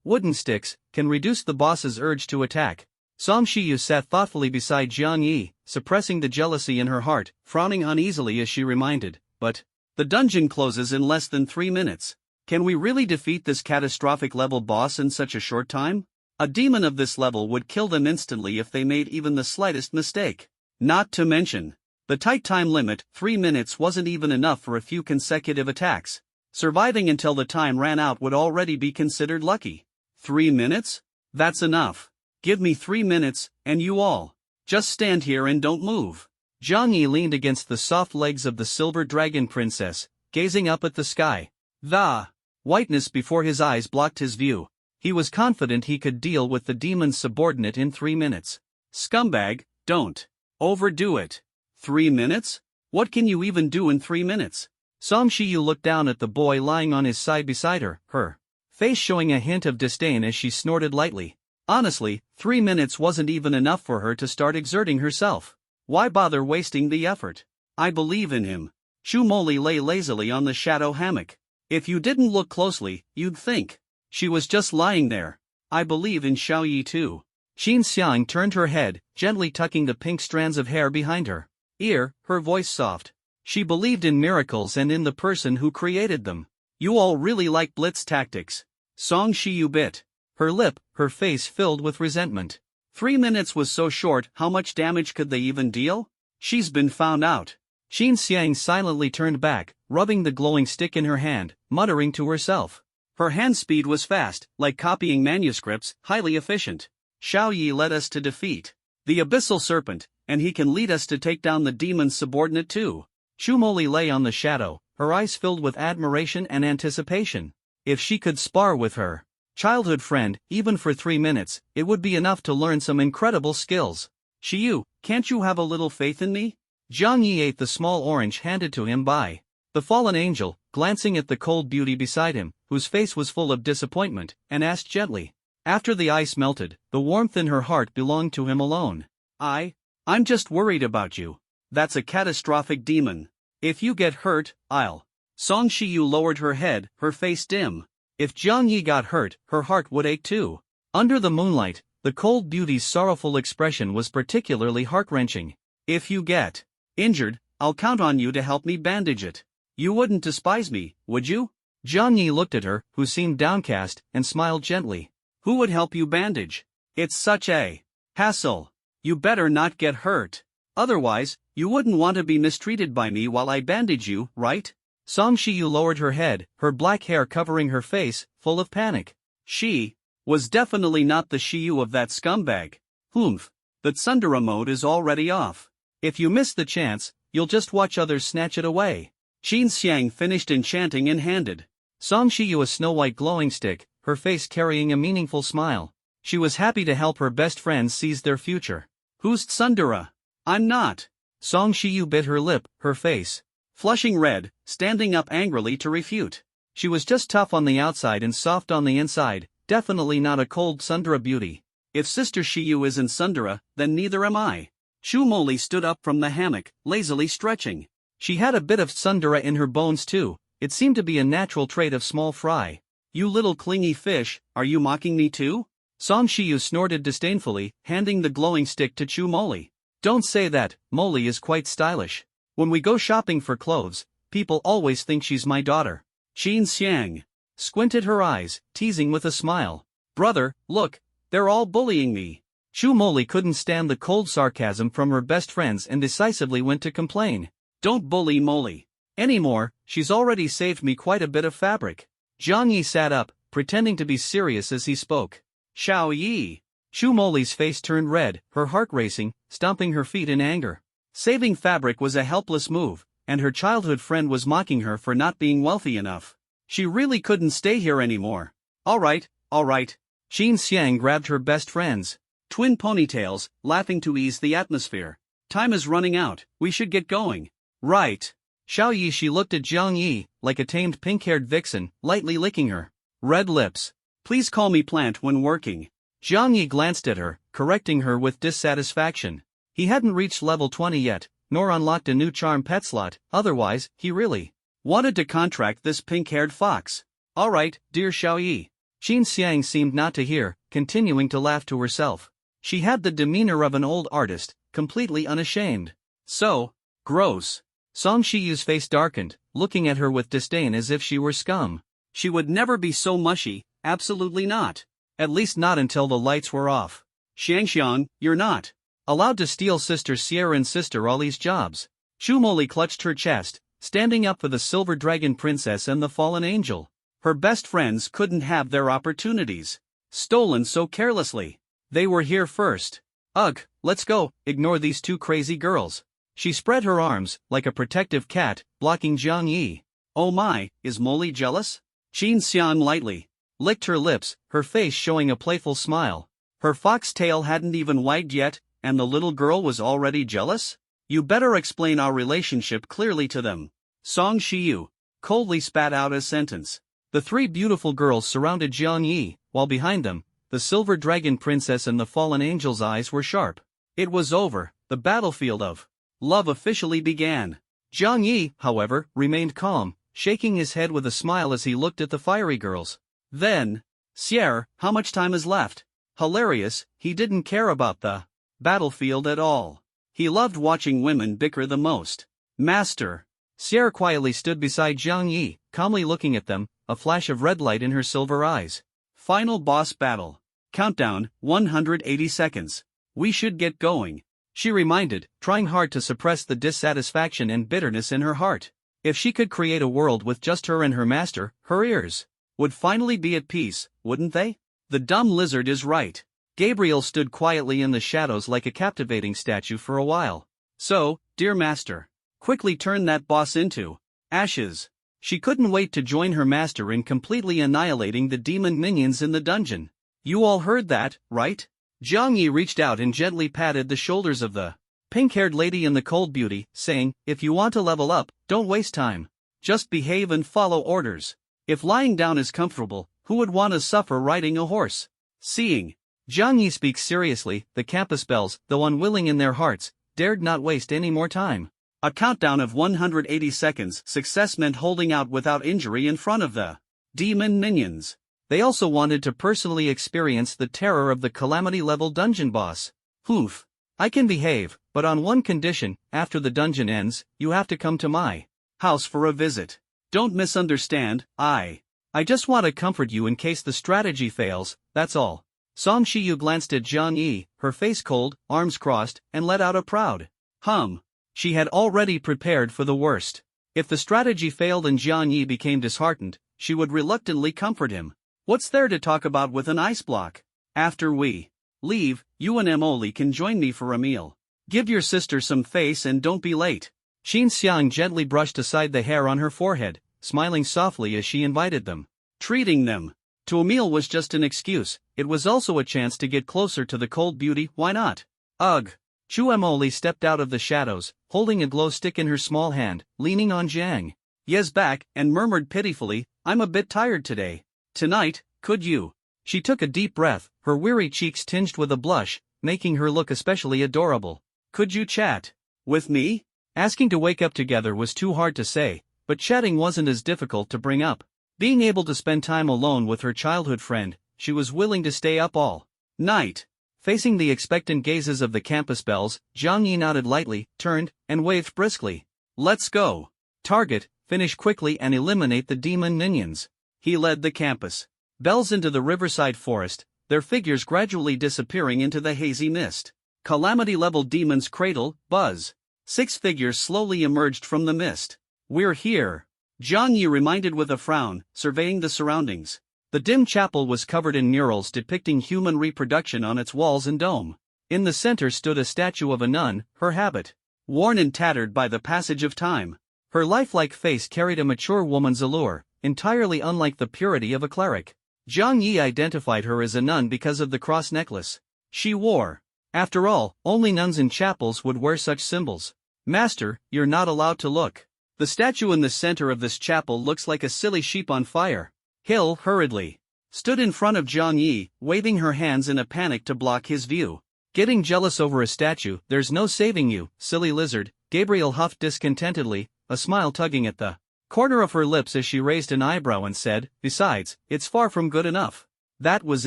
wooden sticks, can reduce the boss's urge to attack. Song Shiyu sat thoughtfully beside Jiang Yi, suppressing the jealousy in her heart, frowning uneasily as she reminded, but the dungeon closes in less than 3 minutes. Can we really defeat this catastrophic level boss in such a short time? A demon of this level would kill them instantly if they made even the slightest mistake. Not to mention, the tight time limit, 3 minutes, wasn't even enough for a few consecutive attacks. Surviving until the time ran out would already be considered lucky. 3 minutes? That's enough. Give me 3 minutes, and you all just stand here and don't move. Jiang Yi leaned against the soft legs of the silver dragon princess, gazing up at the sky. The whiteness before his eyes blocked his view. He was confident he could deal with the demon's subordinate in 3 minutes. Scumbag, don't overdo it. 3 minutes? What can you even do in 3 minutes? Song Shiyu looked down at the boy lying on his side beside her, her face showing a hint of disdain as she snorted lightly. Honestly, 3 minutes wasn't even enough for her to start exerting herself. Why bother wasting the effort? I believe in him. Chu Moli lay lazily on the shadow hammock. If you didn't look closely, you'd think she was just lying there. I believe in Xiaoyi too. Qin Xiang turned her head, gently tucking the pink strands of hair behind her ear, her voice soft. She believed in miracles and in the person who created them. You all really like blitz tactics. Song Shiyu bit her lip, her face filled with resentment. 3 minutes was so short, how much damage could they even deal? She's been found out. Qin Xiang silently turned back, rubbing the glowing stick in her hand, muttering to herself. Her hand speed was fast, like copying manuscripts, highly efficient. Xiao Yi led us to defeat the abyssal serpent, and he can lead us to take down the demon's subordinate too. Chu Moli lay on the shadow, her eyes filled with admiration and anticipation. If she could spar with her childhood friend, even for 3 minutes, it would be enough to learn some incredible skills. Shiyu, can't you have a little faith in me? Jiang Yi ate the small orange handed to him by the fallen angel, glancing at the cold beauty beside him, whose face was full of disappointment, and asked gently. After the ice melted, the warmth in her heart belonged to him alone. I'm just worried about you. That's a catastrophic demon. If you get hurt, I'll. Song Shiyu lowered her head, her face dim. If Jiang Yi got hurt, her heart would ache too. Under the moonlight, the cold beauty's sorrowful expression was particularly heart-wrenching. If you get injured, I'll count on you to help me bandage it. You wouldn't despise me, would you? Jiang Yi looked at her, who seemed downcast, and smiled gently. Who would help you bandage? It's such a hassle. You better not get hurt. Otherwise, you wouldn't want to be mistreated by me while I bandage you, right? Song Shiyu lowered her head, her black hair covering her face, full of panic. She was definitely not the Shiyu of that scumbag. Humph. The Tsundere mode is already off. If you miss the chance, you'll just watch others snatch it away. Qin Xiang finished enchanting and handed Song Shiyu a snow-white glowing stick, her face carrying a meaningful smile. She was happy to help her best friends seize their future. Who's Tsundere? I'm not. Song Shiyu bit her lip, her face flushing red, standing up angrily to refute. She was just tough on the outside and soft on the inside, definitely not a cold Tsundere beauty. If Sister Shiyu isn't Tsundere, then neither am I. Chu Moli stood up from the hammock, lazily stretching. She had a bit of Tsundere in her bones too. It seemed to be a natural trait of small fry. You little clingy fish, are you mocking me too? Song Shiyu snorted disdainfully, handing the glowing stick to Chu Moli. Don't say that, Moli is quite stylish. When we go shopping for clothes, people always think she's my daughter. Qin Xiang squinted her eyes, teasing with a smile. Brother, look, they're all bullying me. Chu Moli couldn't stand the cold sarcasm from her best friends and decisively went to complain. Don't bully Moli anymore, she's already saved me quite a bit of fabric. Zhang Yi sat up, pretending to be serious as he spoke. Xiao Yi. Chu Moli's face turned red, her heart racing, stomping her feet in anger. Saving fabric was a helpless move, and her childhood friend was mocking her for not being wealthy enough. She really couldn't stay here anymore. All right. Qin Xiang grabbed her best friend's twin ponytails, laughing to ease the atmosphere. Time is running out, we should get going. Right. Xiao Yi. She looked at Zhang Yi, like a tamed pink-haired vixen, lightly licking her red lips. Please call me Plant when working. Zhang Yi glanced at her, correcting her with dissatisfaction. He hadn't reached level 20 yet, nor unlocked a new charm pet slot, otherwise, he really wanted to contract this pink-haired fox. All right, dear Xiao Yi. Qin Xiang seemed not to hear, continuing to laugh to herself. She had the demeanor of an old artist, completely unashamed. So gross. Song Shiyu's face darkened, looking at her with disdain as if she were scum. She would never be so mushy, absolutely not. At least not until the lights were off. Xiangxiang, you're not allowed to steal Sister Sierra and Sister Ollie's jobs. Chu Moli clutched her chest, standing up for the Silver Dragon Princess and the Fallen Angel. Her best friends couldn't have their opportunities stolen so carelessly. They were here first. Ugh, let's go, ignore these two crazy girls. She spread her arms, like a protective cat, blocking Zhang Yi. Oh my, is Moli jealous? Qin Xiang lightly licked her lips, her face showing a playful smile. Her fox tail hadn't even wagged yet, and the little girl was already jealous? You better explain our relationship clearly to them. Song Shiyu coldly spat out a sentence. The three beautiful girls surrounded Zhang Yi, while behind them, the Silver Dragon Princess and the Fallen Angel's eyes were sharp. It was over, the battlefield of love officially began. Zhang Yi, however, remained calm, shaking his head with a smile as he looked at the fiery girls. Then, Sierra, how much time is left? Hilarious, he didn't care about the battlefield at all. He loved watching women bicker the most. Master. Sierra quietly stood beside Zhang Yi, calmly looking at them, a flash of red light in her silver eyes. Final boss battle. Countdown, 180 seconds. We should get going. She reminded, trying hard to suppress the dissatisfaction and bitterness in her heart. If she could create a world with just her and her master, her ears would finally be at peace, wouldn't they? The dumb lizard is right. Gabriel stood quietly in the shadows like a captivating statue for a while. So, dear master, quickly turn that boss into ashes. She couldn't wait to join her master in completely annihilating the demon minions in the dungeon. You all heard that, right? Zhang Yi reached out and gently patted the shoulders of the pink-haired lady in the cold beauty, saying, if you want to level up, don't waste time. Just behave and follow orders. If lying down is comfortable, who would want to suffer riding a horse? Seeing Zhang Yi speak seriously, the campus bells, though unwilling in their hearts, dared not waste any more time. A countdown of 180 seconds. Success meant holding out without injury in front of the demon minions. They also wanted to personally experience the terror of the calamity-level dungeon boss. Oof. I can behave, but on one condition, after the dungeon ends, you have to come to my house for a visit. Don't misunderstand, I just want to comfort you in case the strategy fails, that's all. Song Shiyu glanced at Zhang Yi, her face cold, arms crossed, and let out a proud hum. She had already prepared for the worst. If the strategy failed and Zhang Yi became disheartened, she would reluctantly comfort him. What's there to talk about with an ice block? After we leave, you and Emily can join me for a meal. Give your sister some face and don't be late. Qin Xiang gently brushed aside the hair on her forehead, smiling softly as she invited them. Treating them to a meal was just an excuse, it was also a chance to get closer to the cold beauty, why not? Ugh. Chu Emily stepped out of the shadows, holding a glow stick in her small hand, leaning on Zhang Ye's back, and murmured pitifully, I'm a bit tired today. Tonight, could you? She took a deep breath, her weary cheeks tinged with a blush, making her look especially adorable. Could you chat with me? Asking to wake up together was too hard to say, but chatting wasn't as difficult to bring up. Being able to spend time alone with her childhood friend, she was willing to stay up all night. Facing the expectant gazes of the campus bells, Zhang Yi nodded lightly, turned, and waved briskly. Let's go. Target, finish quickly and eliminate the demon minions. He led the campus. Bells into the riverside forest, their figures gradually disappearing into the hazy mist. Calamity-level demons cradle, buzz. 6 figures slowly emerged from the mist. We're here. Zhang Yi reminded with a frown, surveying the surroundings. The dim chapel was covered in murals depicting human reproduction on its walls and dome. In the center stood a statue of a nun, her habit worn and tattered by the passage of time. Her lifelike face carried a mature woman's allure, entirely unlike the purity of a cleric. Zhang Yi identified her as a nun because of the cross necklace she wore. After all, only nuns in chapels would wear such symbols. Master, you're not allowed to look. The statue in the center of this chapel looks like a silly sheep on fire. Hill hurriedly stood in front of Zhang Yi, waving her hands in a panic to block his view. Getting jealous over a statue, there's no saving you, silly lizard, Gabriel huffed discontentedly, a smile tugging at the corner of her lips as she raised an eyebrow and said, besides, it's far from good enough. That was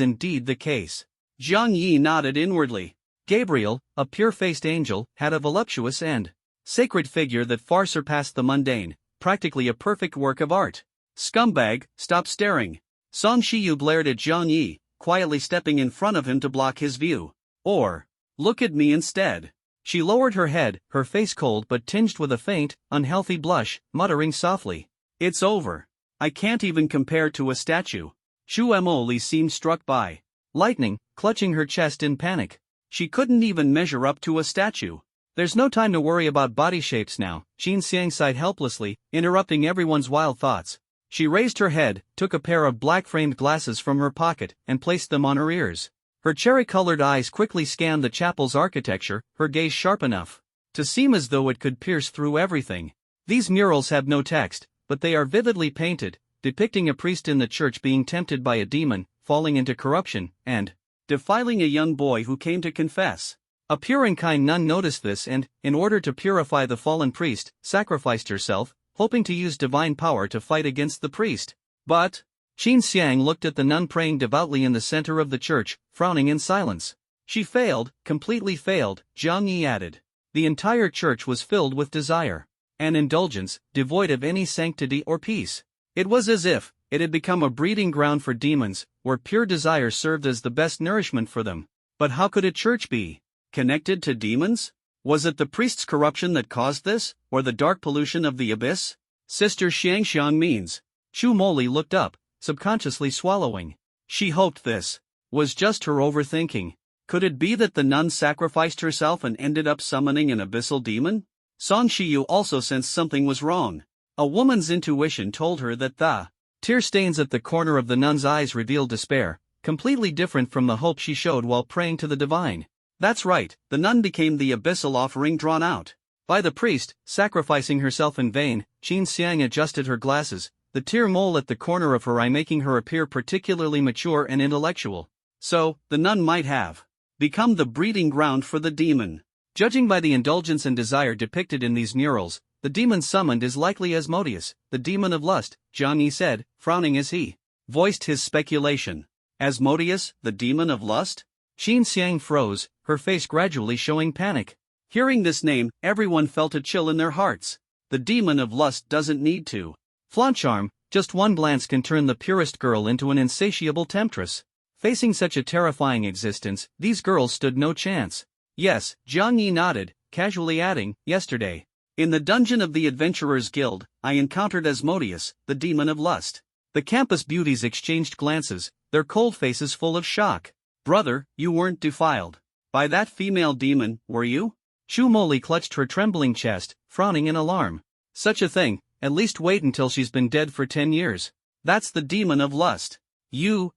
indeed the case. Zhang Yi nodded inwardly. Gabriel, a pure-faced angel, had a voluptuous and sacred figure that far surpassed the mundane, practically a perfect work of art. Scumbag, stop staring. Song Shiyu blared at Zhang Yi, quietly stepping in front of him to block his view. Or, look at me instead. She lowered her head, her face cold but tinged with a faint, unhealthy blush, muttering softly. It's over. I can't even compare to a statue. Shu Mo seemed struck by lightning, clutching her chest in panic. She couldn't even measure up to a statue. There's no time to worry about body shapes now, Qin Xiang sighed helplessly, interrupting everyone's wild thoughts. She raised her head, took a pair of black-framed glasses from her pocket, and placed them on her ears. Her cherry-colored eyes quickly scanned the chapel's architecture, her gaze sharp enough to seem as though it could pierce through everything. These murals have no text, but they are vividly painted, depicting a priest in the church being tempted by a demon, falling into corruption, and defiling a young boy who came to confess. A pure and kind nun noticed this and, in order to purify the fallen priest, sacrificed herself, hoping to use divine power to fight against the priest. But Qin Xiang looked at the nun praying devoutly in the center of the church, frowning in silence. She failed, completely failed, Zhang Yi added. The entire church was filled with desire and indulgence, devoid of any sanctity or peace. It was as if it had become a breeding ground for demons, where pure desire served as the best nourishment for them. But how could a church be connected to demons? Was it the priest's corruption that caused this, or the dark pollution of the abyss? Sister Xiangxiang means. Chu Moli looked up, subconsciously swallowing. She hoped this was just her overthinking. Could it be that the nun sacrificed herself and ended up summoning an abyssal demon? Song Shiyu also sensed something was wrong. A woman's intuition told her that the tear stains at the corner of the nun's eyes revealed despair, completely different from the hope she showed while praying to the divine. That's right, the nun became the abyssal offering drawn out by the priest, sacrificing herself in vain. Qin Xiang adjusted her glasses, the tear mole at the corner of her eye making her appear particularly mature and intellectual. So, the nun might have become the breeding ground for the demon. Judging by the indulgence and desire depicted in these murals, the demon summoned is likely Asmodeus, the demon of lust, Zhang Yi said, frowning as he voiced his speculation. Asmodeus, the demon of lust? Qin Xiang froze, her face gradually showing panic. Hearing this name, everyone felt a chill in their hearts. The demon of lust doesn't need to flaunt charm, just one glance can turn the purest girl into an insatiable temptress. Facing such a terrifying existence, these girls stood no chance. Yes, Zhang Yi nodded, casually adding, yesterday, in the dungeon of the Adventurers Guild, I encountered Asmodeus, the demon of lust. The campus beauties exchanged glances, their cold faces full of shock. Brother, you weren't defiled by that female demon, were you? Shu Moli clutched her trembling chest, frowning in alarm. Such a thing, at least wait until she's been dead for 10 years. That's the demon of lust. You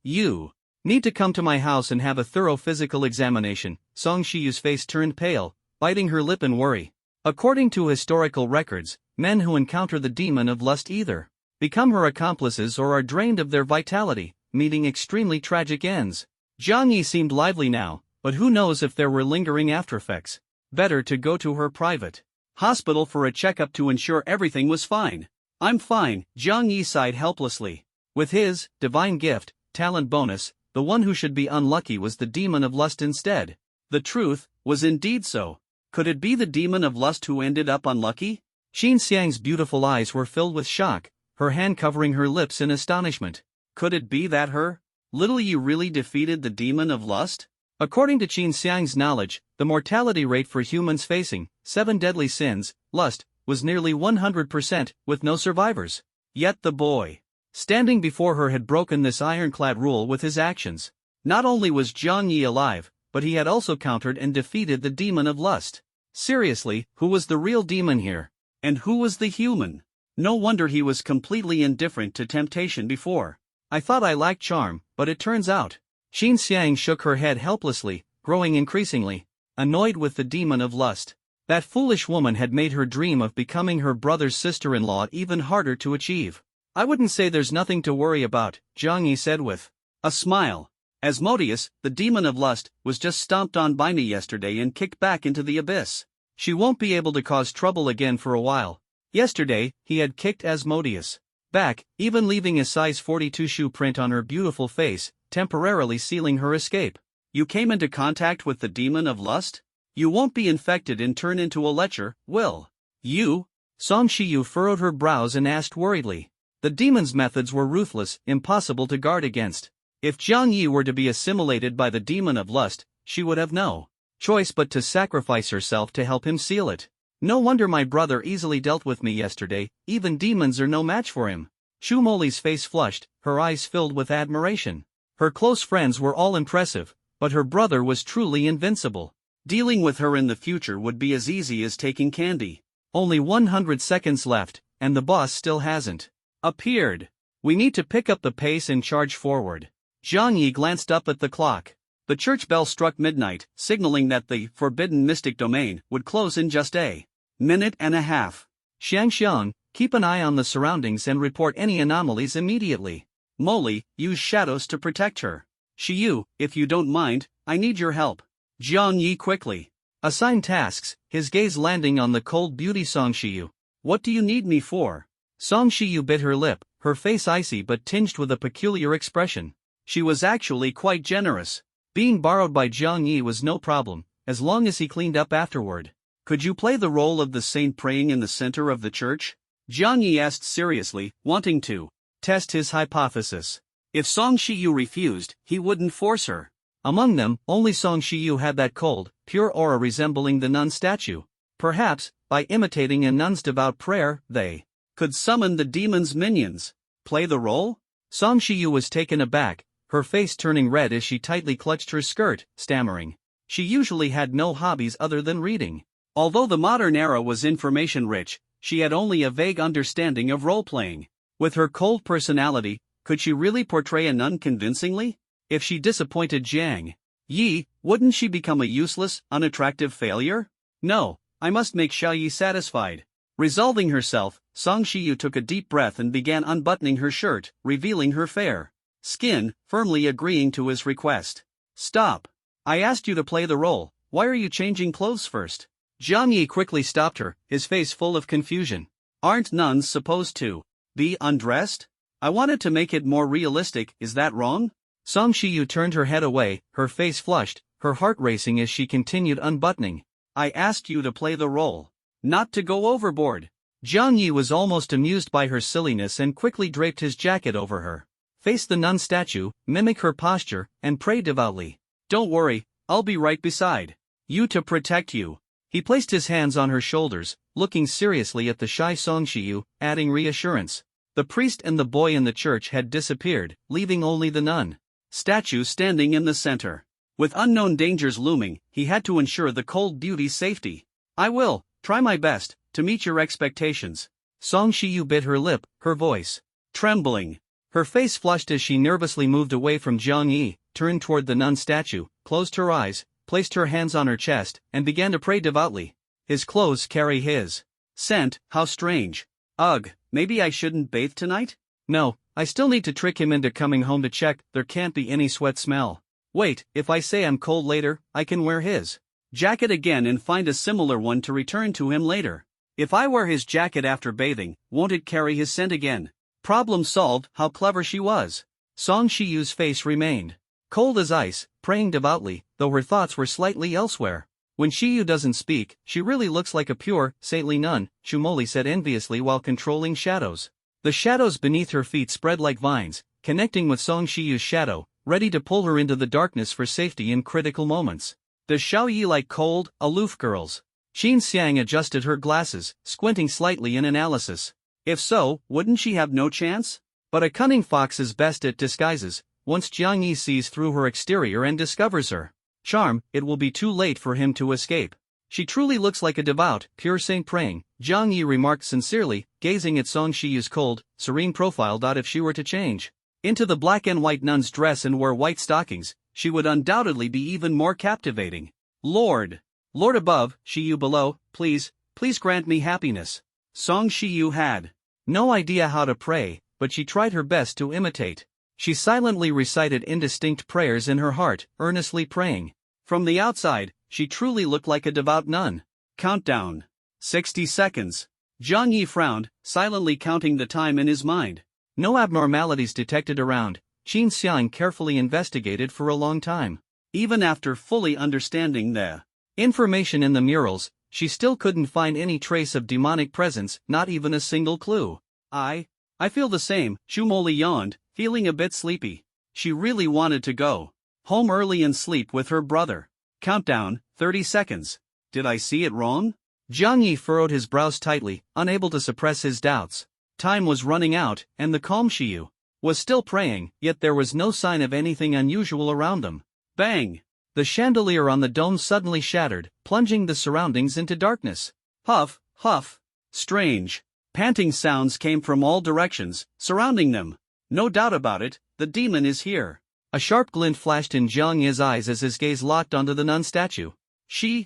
need to come to my house and have a thorough physical examination. Song Shiyu's face turned pale, biting her lip in worry. According to historical records, men who encounter the demon of lust either become her accomplices or are drained of their vitality, meeting extremely tragic ends. Zhang Yi seemed lively now, but who knows if there were lingering aftereffects. Better to go to her private hospital for a checkup to ensure everything was fine. I'm fine, Zhang Yi sighed helplessly. With his divine gift, talent bonus, the one who should be unlucky was the demon of lust instead. The truth was indeed so. Could it be the demon of lust who ended up unlucky? Qin Xiang's beautiful eyes were filled with shock, her hand covering her lips in astonishment. Could it be that her little Yi really defeated the demon of lust? According to Qin Xiang's knowledge, the mortality rate for humans facing 7 deadly sins, lust, was nearly 100%, with no survivors. Yet the boy standing before her had broken this ironclad rule with his actions. Not only was Jiang Yi alive, but he had also countered and defeated the demon of lust. Seriously, who was the real demon here? And who was the human? No wonder he was completely indifferent to temptation before. I thought I lacked charm, but it turns out. Qin Xiang shook her head helplessly, growing increasingly annoyed with the demon of lust. That foolish woman had made her dream of becoming her brother's sister-in-law even harder to achieve. I wouldn't say there's nothing to worry about, Jiang Yi said with a smile. Asmodeus, the demon of lust, was just stomped on by me yesterday and kicked back into the abyss. She won't be able to cause trouble again for a while. Yesterday, he had kicked Asmodeus back, even leaving a size 42 shoe print on her beautiful face, temporarily sealing her escape. You came into contact with the demon of lust? You won't be infected and turn into a lecher, will you? Song Shiyu furrowed her brows and asked worriedly. The demon's methods were ruthless, impossible to guard against. If Jiang Yi were to be assimilated by the demon of lust, she would have no choice but to sacrifice herself to help him seal it. No wonder my brother easily dealt with me yesterday, even demons are no match for him. Shu Moli's face flushed, her eyes filled with admiration. Her close friends were all impressive, but her brother was truly invincible. Dealing with her in the future would be as easy as taking candy. Only 100 seconds left, and the boss still hasn't appeared. We need to pick up the pace and charge forward. Jiang Yi glanced up at the clock. The church bell struck midnight, signaling that the forbidden mystic domain would close in just a minute and a half. Xiang, keep an eye on the surroundings and report any anomalies immediately. Moli, use shadows to protect her. Shiyu, if you don't mind, I need your help. Jiang Yi quickly assigned tasks, his gaze landing on the cold beauty Song Shiyu. What do you need me for? Song Shiyu bit her lip, her face icy but tinged with a peculiar expression. She was actually quite generous. Being borrowed by Jiang Yi was no problem, as long as he cleaned up afterward. Could you play the role of the saint praying in the center of the church? Jiang Yi asked seriously, wanting to test his hypothesis. If Song Shiyu refused, he wouldn't force her. Among them, only Song Shiyu had that cold, pure aura resembling the nun statue. Perhaps, by imitating a nun's devout prayer, they could summon the demon's minions. Play the role? Song Shiyu was taken aback, her face turning red as she tightly clutched her skirt, stammering. She usually had no hobbies other than reading. Although the modern era was information-rich, she had only a vague understanding of role-playing. With her cold personality, could she really portray a nun convincingly? If she disappointed Jiang Yi, wouldn't she become a useless, unattractive failure? No, I must make Xiao Yi satisfied. Resolving herself, Song Shiyu took a deep breath and began unbuttoning her shirt, revealing her fair skin, firmly agreeing to his request. Stop. I asked you to play the role, why are you changing clothes first? Jiang Yi quickly stopped her, his face full of confusion. Aren't nuns supposed to be undressed? I wanted to make it more realistic, is that wrong? Song Shiyu turned her head away, her face flushed, her heart racing as she continued unbuttoning. I asked you to play the role, not to go overboard. Jiang Yi was almost amused by her silliness and quickly draped his jacket over her. Face the nun statue, mimic her posture, and pray devoutly. Don't worry, I'll be right beside you to protect you. He placed his hands on her shoulders, looking seriously at the shy Song Shiyu, adding reassurance. The priest and the boy in the church had disappeared, leaving only the nun statue standing in the center. With unknown dangers looming, he had to ensure the cold beauty's safety. I will try my best to meet your expectations. Song Shiyu bit her lip, her voice trembling. Her face flushed as she nervously moved away from Jiang Yi, turned toward the nun statue, closed her eyes, placed her hands on her chest, and began to pray devoutly. His clothes carry his scent, how strange. Ugh, maybe I shouldn't bathe tonight? No, I still need to trick him into coming home to check there can't be any sweat smell. Wait, if I say I'm cold later, I can wear his jacket again and find a similar one to return to him later. If I wear his jacket after bathing, won't it carry his scent again? Problem solved, how clever she was. Song Shiyu's face remained cold as ice, praying devoutly, though her thoughts were slightly elsewhere. When Shiyu doesn't speak, she really looks like a pure, saintly nun, Shumoli said enviously while controlling shadows. The shadows beneath her feet spread like vines, connecting with Song Shiyu's shadow, ready to pull her into the darkness for safety in critical moments. Does Xiaoyi like cold, aloof girls? Qin Xiang adjusted her glasses, squinting slightly in analysis. If so, wouldn't she have no chance? But a cunning fox is best at disguises. Once Jiang Yi sees through her exterior and discovers her charm, it will be too late for him to escape. She truly looks like a devout, pure saint praying, Jiang Yi remarked sincerely, gazing at Song Shiyu's cold, serene profile. If she were to change into the black and white nun's dress and wear white stockings, she would undoubtedly be even more captivating. Lord above, Shiyu below, please grant me happiness. Song Shiyu had no idea how to pray, but she tried her best to imitate. She silently recited indistinct prayers in her heart, earnestly praying. From the outside, she truly looked like a devout nun. Countdown. 60 seconds. Jiang Yi frowned, silently counting the time in his mind. No abnormalities detected around. Qin Xiang carefully investigated for a long time. Even after fully understanding the information in the murals, she still couldn't find any trace of demonic presence, not even a single clue. I feel the same, Shumoli yawned, feeling a bit sleepy. She really wanted to go home early and sleep with her brother. Countdown, 30 seconds. Did I see it wrong? Jiang Yi furrowed his brows tightly, unable to suppress his doubts. Time was running out, and the calm Shiyu was still praying, yet there was no sign of anything unusual around them. Bang! The chandelier on the dome suddenly shattered, plunging the surroundings into darkness. Huff, huff. Strange, panting sounds came from all directions, surrounding them. No doubt about it, the demon is here. A sharp glint flashed in Jiang Yi's eyes as his gaze locked onto the nun statue.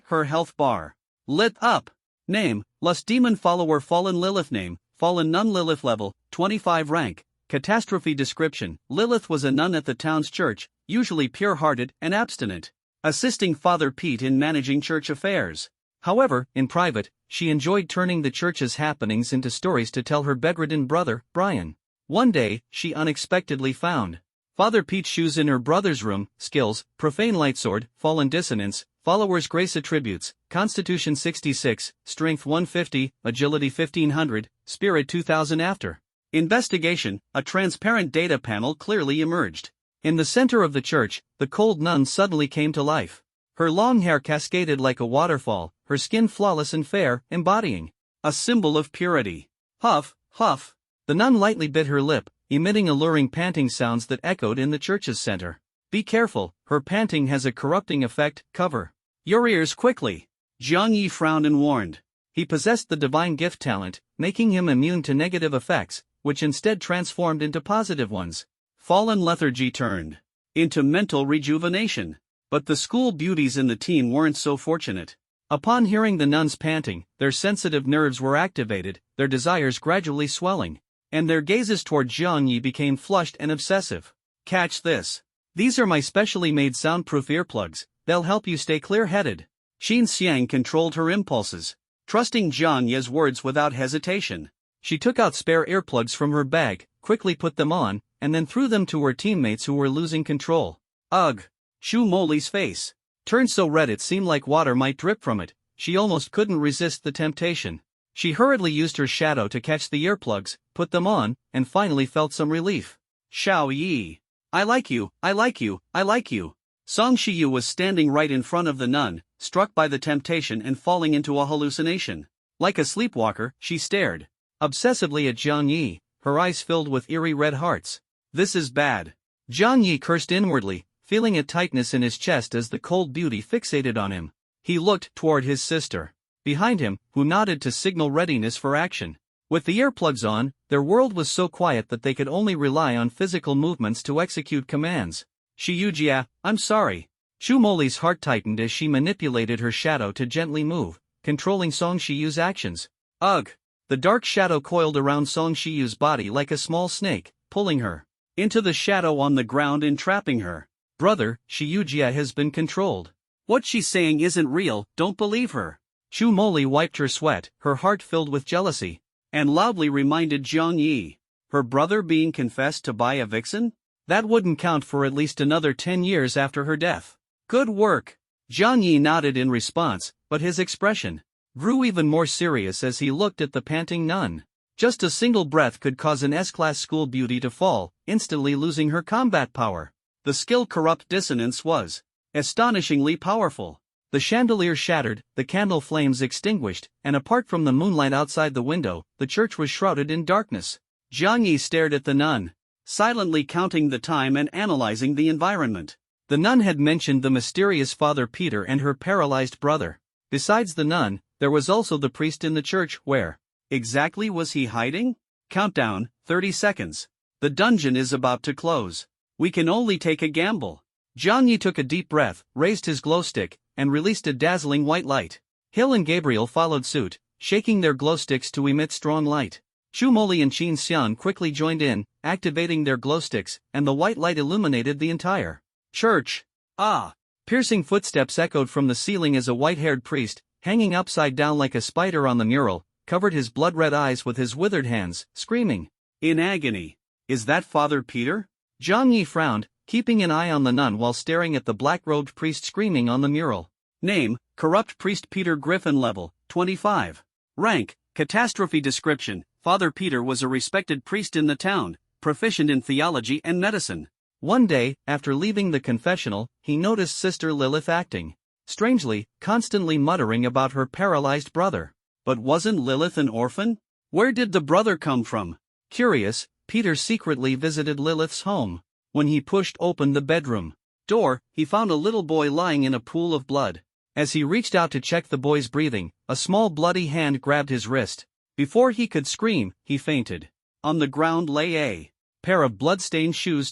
Her health bar lit up. Name, Lust Demon Follower Fallen Lilith. Name, Fallen Nun Lilith. Level, 25 rank. Catastrophe description: Lilith was a nun at the town's church, usually pure-hearted and abstinent, assisting Father Pete in managing church affairs. However, in private, she enjoyed turning the church's happenings into stories to tell her bedridden brother, Brian. One day, she unexpectedly found Father Pete's shoes in her brother's room. Skills: Profane Lightsword, Fallen Dissonance, Followers Grace Attributes, Constitution 66, Strength 150, Agility 1500, Spirit 2000. After investigation, a transparent data panel clearly emerged. In the center of the church, the cold nun suddenly came to life. Her long hair cascaded like a waterfall, her skin flawless and fair, embodying a symbol of purity. Huff, huff. The nun lightly bit her lip, emitting alluring panting sounds that echoed in the church's center. Be careful, her panting has a corrupting effect. Cover your ears quickly. Jiang Yi frowned and warned. He possessed the divine gift talent, making him immune to negative effects, which instead transformed into positive ones. Fallen lethargy turned into mental rejuvenation. But the school beauties in the team weren't so fortunate. Upon hearing the nuns panting, their sensitive nerves were activated, their desires gradually swelling, and their gazes toward Jiang Yi became flushed and obsessive. Catch this. These are my specially made soundproof earplugs, they'll help you stay clear-headed. Qin Xiang controlled her impulses, trusting Jiang Yi's words without hesitation. She took out spare earplugs from her bag, quickly put them on, and then threw them to her teammates who were losing control. Ugh! Shu Moli's face turned so red it seemed like water might drip from it. She almost couldn't resist the temptation. She hurriedly used her shadow to catch the earplugs, put them on, and finally felt some relief. Xiao Yi. I like you, I like you, I like you. Song Shiyu was standing right in front of the nun, struck by the temptation and falling into a hallucination. Like a sleepwalker, she stared obsessively at Jiang Yi, her eyes filled with eerie red hearts. This is bad. Jiang Yi cursed inwardly, feeling a tightness in his chest as the cold beauty fixated on him. He looked toward his sister behind him, who nodded to signal readiness for action. With the earplugs on, their world was so quiet that they could only rely on physical movements to execute commands. Shiyujia, I'm sorry. Shu Moli's heart tightened as she manipulated her shadow to gently move, controlling Song Shiyu's actions. Ugh! The dark shadow coiled around Song Shiyu's body like a small snake, pulling her into the shadow on the ground and trapping her. Brother, Shiyujia has been controlled. What she's saying isn't real, don't believe her. Shu Moli wiped her sweat, her heart filled with jealousy, and loudly reminded Jiang Yi. Her brother being confessed to by a vixen? That wouldn't count for at least another 10 years after her death. Good work. Jiang Yi nodded in response, but his expression grew even more serious as he looked at the panting nun. Just a single breath could cause an S-class school beauty to fall, instantly losing her combat power. The skill corrupt dissonance was astonishingly powerful. The chandelier shattered, the candle flames extinguished, and apart from the moonlight outside the window, the church was shrouded in darkness. Jiang Yi stared at the nun, silently counting the time and analyzing the environment. The nun had mentioned the mysterious Father Peter and her paralyzed brother. Besides the nun, there was also the priest in the church. Where exactly was he hiding? Countdown, 30 seconds. The dungeon is about to close. We can only take a gamble. Jiang Yi took a deep breath, raised his glow stick, and released a dazzling white light. Hill and Gabriel followed suit, shaking their glow sticks to emit strong light. Chu Moli and Qin Xian quickly joined in, activating their glow sticks, and the white light illuminated the entire church. Ah! Piercing footsteps echoed from the ceiling as a white-haired priest, hanging upside down like a spider on the mural, covered his blood-red eyes with his withered hands, screaming in agony. Is that Father Peter? Jiang Yi frowned, keeping an eye on the nun while staring at the black-robed priest screaming on the mural. Name, Corrupt Priest Peter Griffin. Level, 25. Rank, Catastrophe. Description: Father Peter was a respected priest in the town, proficient in theology and medicine. One day, after leaving the confessional, he noticed Sister Lilith acting strangely, constantly muttering about her paralyzed brother. But wasn't Lilith an orphan? Where did the brother come from? Curious, Peter secretly visited Lilith's home. When he pushed open the bedroom door, he found a little boy lying in a pool of blood. As he reached out to check the boy's breathing, a small bloody hand grabbed his wrist. Before he could scream, he fainted. On the ground lay a pair of blood-stained shoes.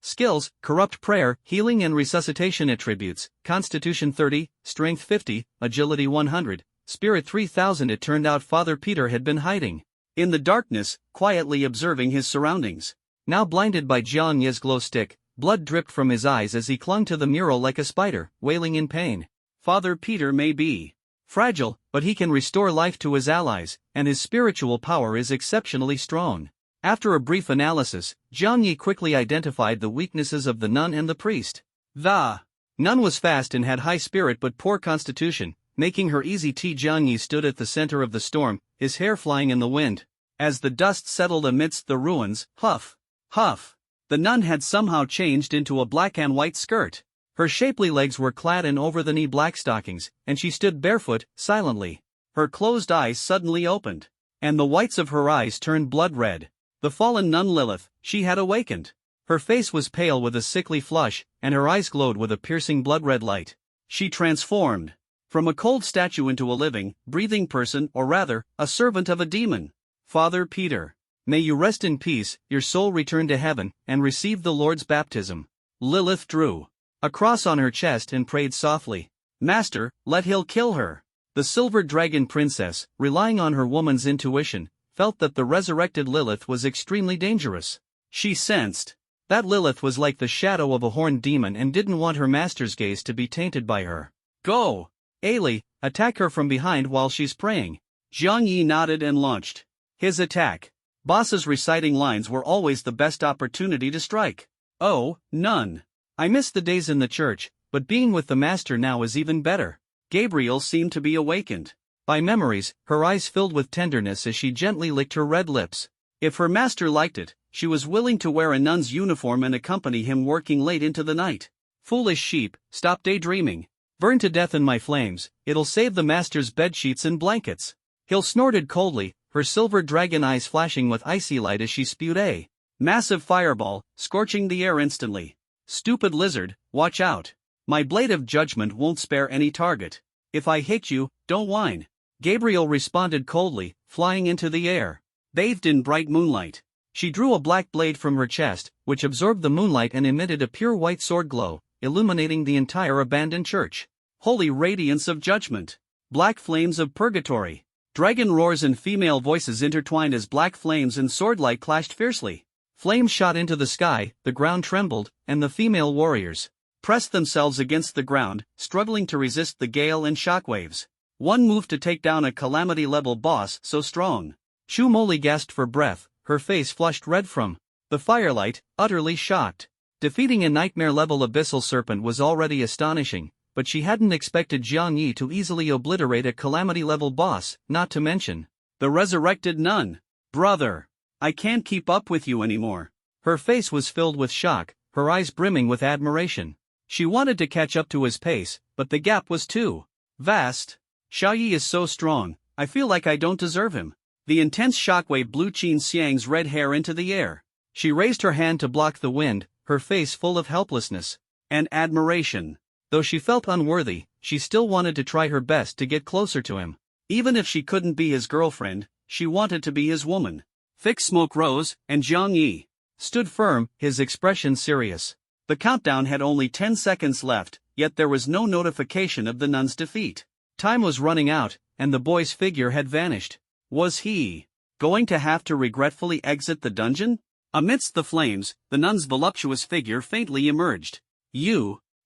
Skills: Corrupt Prayer, Healing and Resuscitation. Attributes: Constitution 30, Strength 50, Agility 100, Spirit 3000. It turned out Father Peter had been hiding in the darkness, quietly observing his surroundings. Now blinded by Jiang Yi's glow stick, blood dripped from his eyes as he clung to the mural like a spider, wailing in pain. Father Peter may be fragile, but he can restore life to his allies, and his spiritual power is exceptionally strong. After a brief analysis, Jiang Yi quickly identified the weaknesses of the nun and the priest. The nun was fast and had high spirit but poor constitution, making her easy. Jiang Yi stood at the center of the storm, his hair flying in the wind. As the dust settled amidst the ruins, huff, huff. The nun had somehow changed into a black and white skirt. Her shapely legs were clad in over-the-knee black stockings, and she stood barefoot, silently. Her closed eyes suddenly opened, and the whites of her eyes turned blood-red. The fallen nun Lilith, she had awakened. Her face was pale with a sickly flush, and her eyes glowed with a piercing blood-red light. She transformed from a cold statue into a living, breathing person, or rather, a servant of a demon. Father Peter, may you rest in peace, your soul return to heaven, and receive the Lord's baptism. Lilith drew a cross on her chest and prayed softly. Master, let Hill kill her. The Silver Dragon Princess, relying on her woman's intuition, felt that the resurrected Lilith was extremely dangerous. She sensed that Lilith was like the shadow of a horned demon and didn't want her master's gaze to be tainted by her. Go! Ailey, attack her from behind while she's praying. Jiang Yi nodded and launched his attack. Bosses reciting lines were always the best opportunity to strike. Oh, none. I miss the days in the church, but being with the master now is even better. Gabriel seemed to be awakened by memories, her eyes filled with tenderness as she gently licked her red lips. If her master liked it, she was willing to wear a nun's uniform and accompany him working late into the night. Foolish sheep, stop daydreaming. Burn to death in my flames, it'll save the master's bedsheets and blankets. Hill snorted coldly, her silver dragon eyes flashing with icy light as she spewed a massive fireball, scorching the air instantly. Stupid lizard, watch out. My blade of judgment won't spare any target. If I hit you, don't whine. Gabriel responded coldly, flying into the air. Bathed in bright moonlight, she drew a black blade from her chest, which absorbed the moonlight and emitted a pure white sword glow, illuminating the entire abandoned church. Holy radiance of judgment. Black flames of purgatory. Dragon roars and female voices intertwined as black flames and swordlight clashed fiercely. Flames shot into the sky, the ground trembled, and the female warriors pressed themselves against the ground, struggling to resist the gale and shockwaves. One move to take down a calamity-level boss so strong. Chu Moli gasped for breath, her face flushed red from the firelight, utterly shocked. Defeating a nightmare-level abyssal serpent was already astonishing, but she hadn't expected Jiang Yi to easily obliterate a calamity-level boss, not to mention the resurrected nun. Brother, I can't keep up with you anymore. Her face was filled with shock, her eyes brimming with admiration. She wanted to catch up to his pace, but the gap was too vast. Xiaoyi is so strong, I feel like I don't deserve him. The intense shockwave blew Qin Xiang's red hair into the air. She raised her hand to block the wind, her face full of helplessness and admiration. Though she felt unworthy, she still wanted to try her best to get closer to him. Even if she couldn't be his girlfriend, she wanted to be his woman. Thick smoke rose, and Jiang Yi stood firm, his expression serious. The countdown had only 10 seconds left, yet there was no notification of the nun's defeat. Time was running out, and the boy's figure had vanished. Was he going to have to regretfully exit the dungeon? Amidst the flames, the nun's voluptuous figure faintly emerged.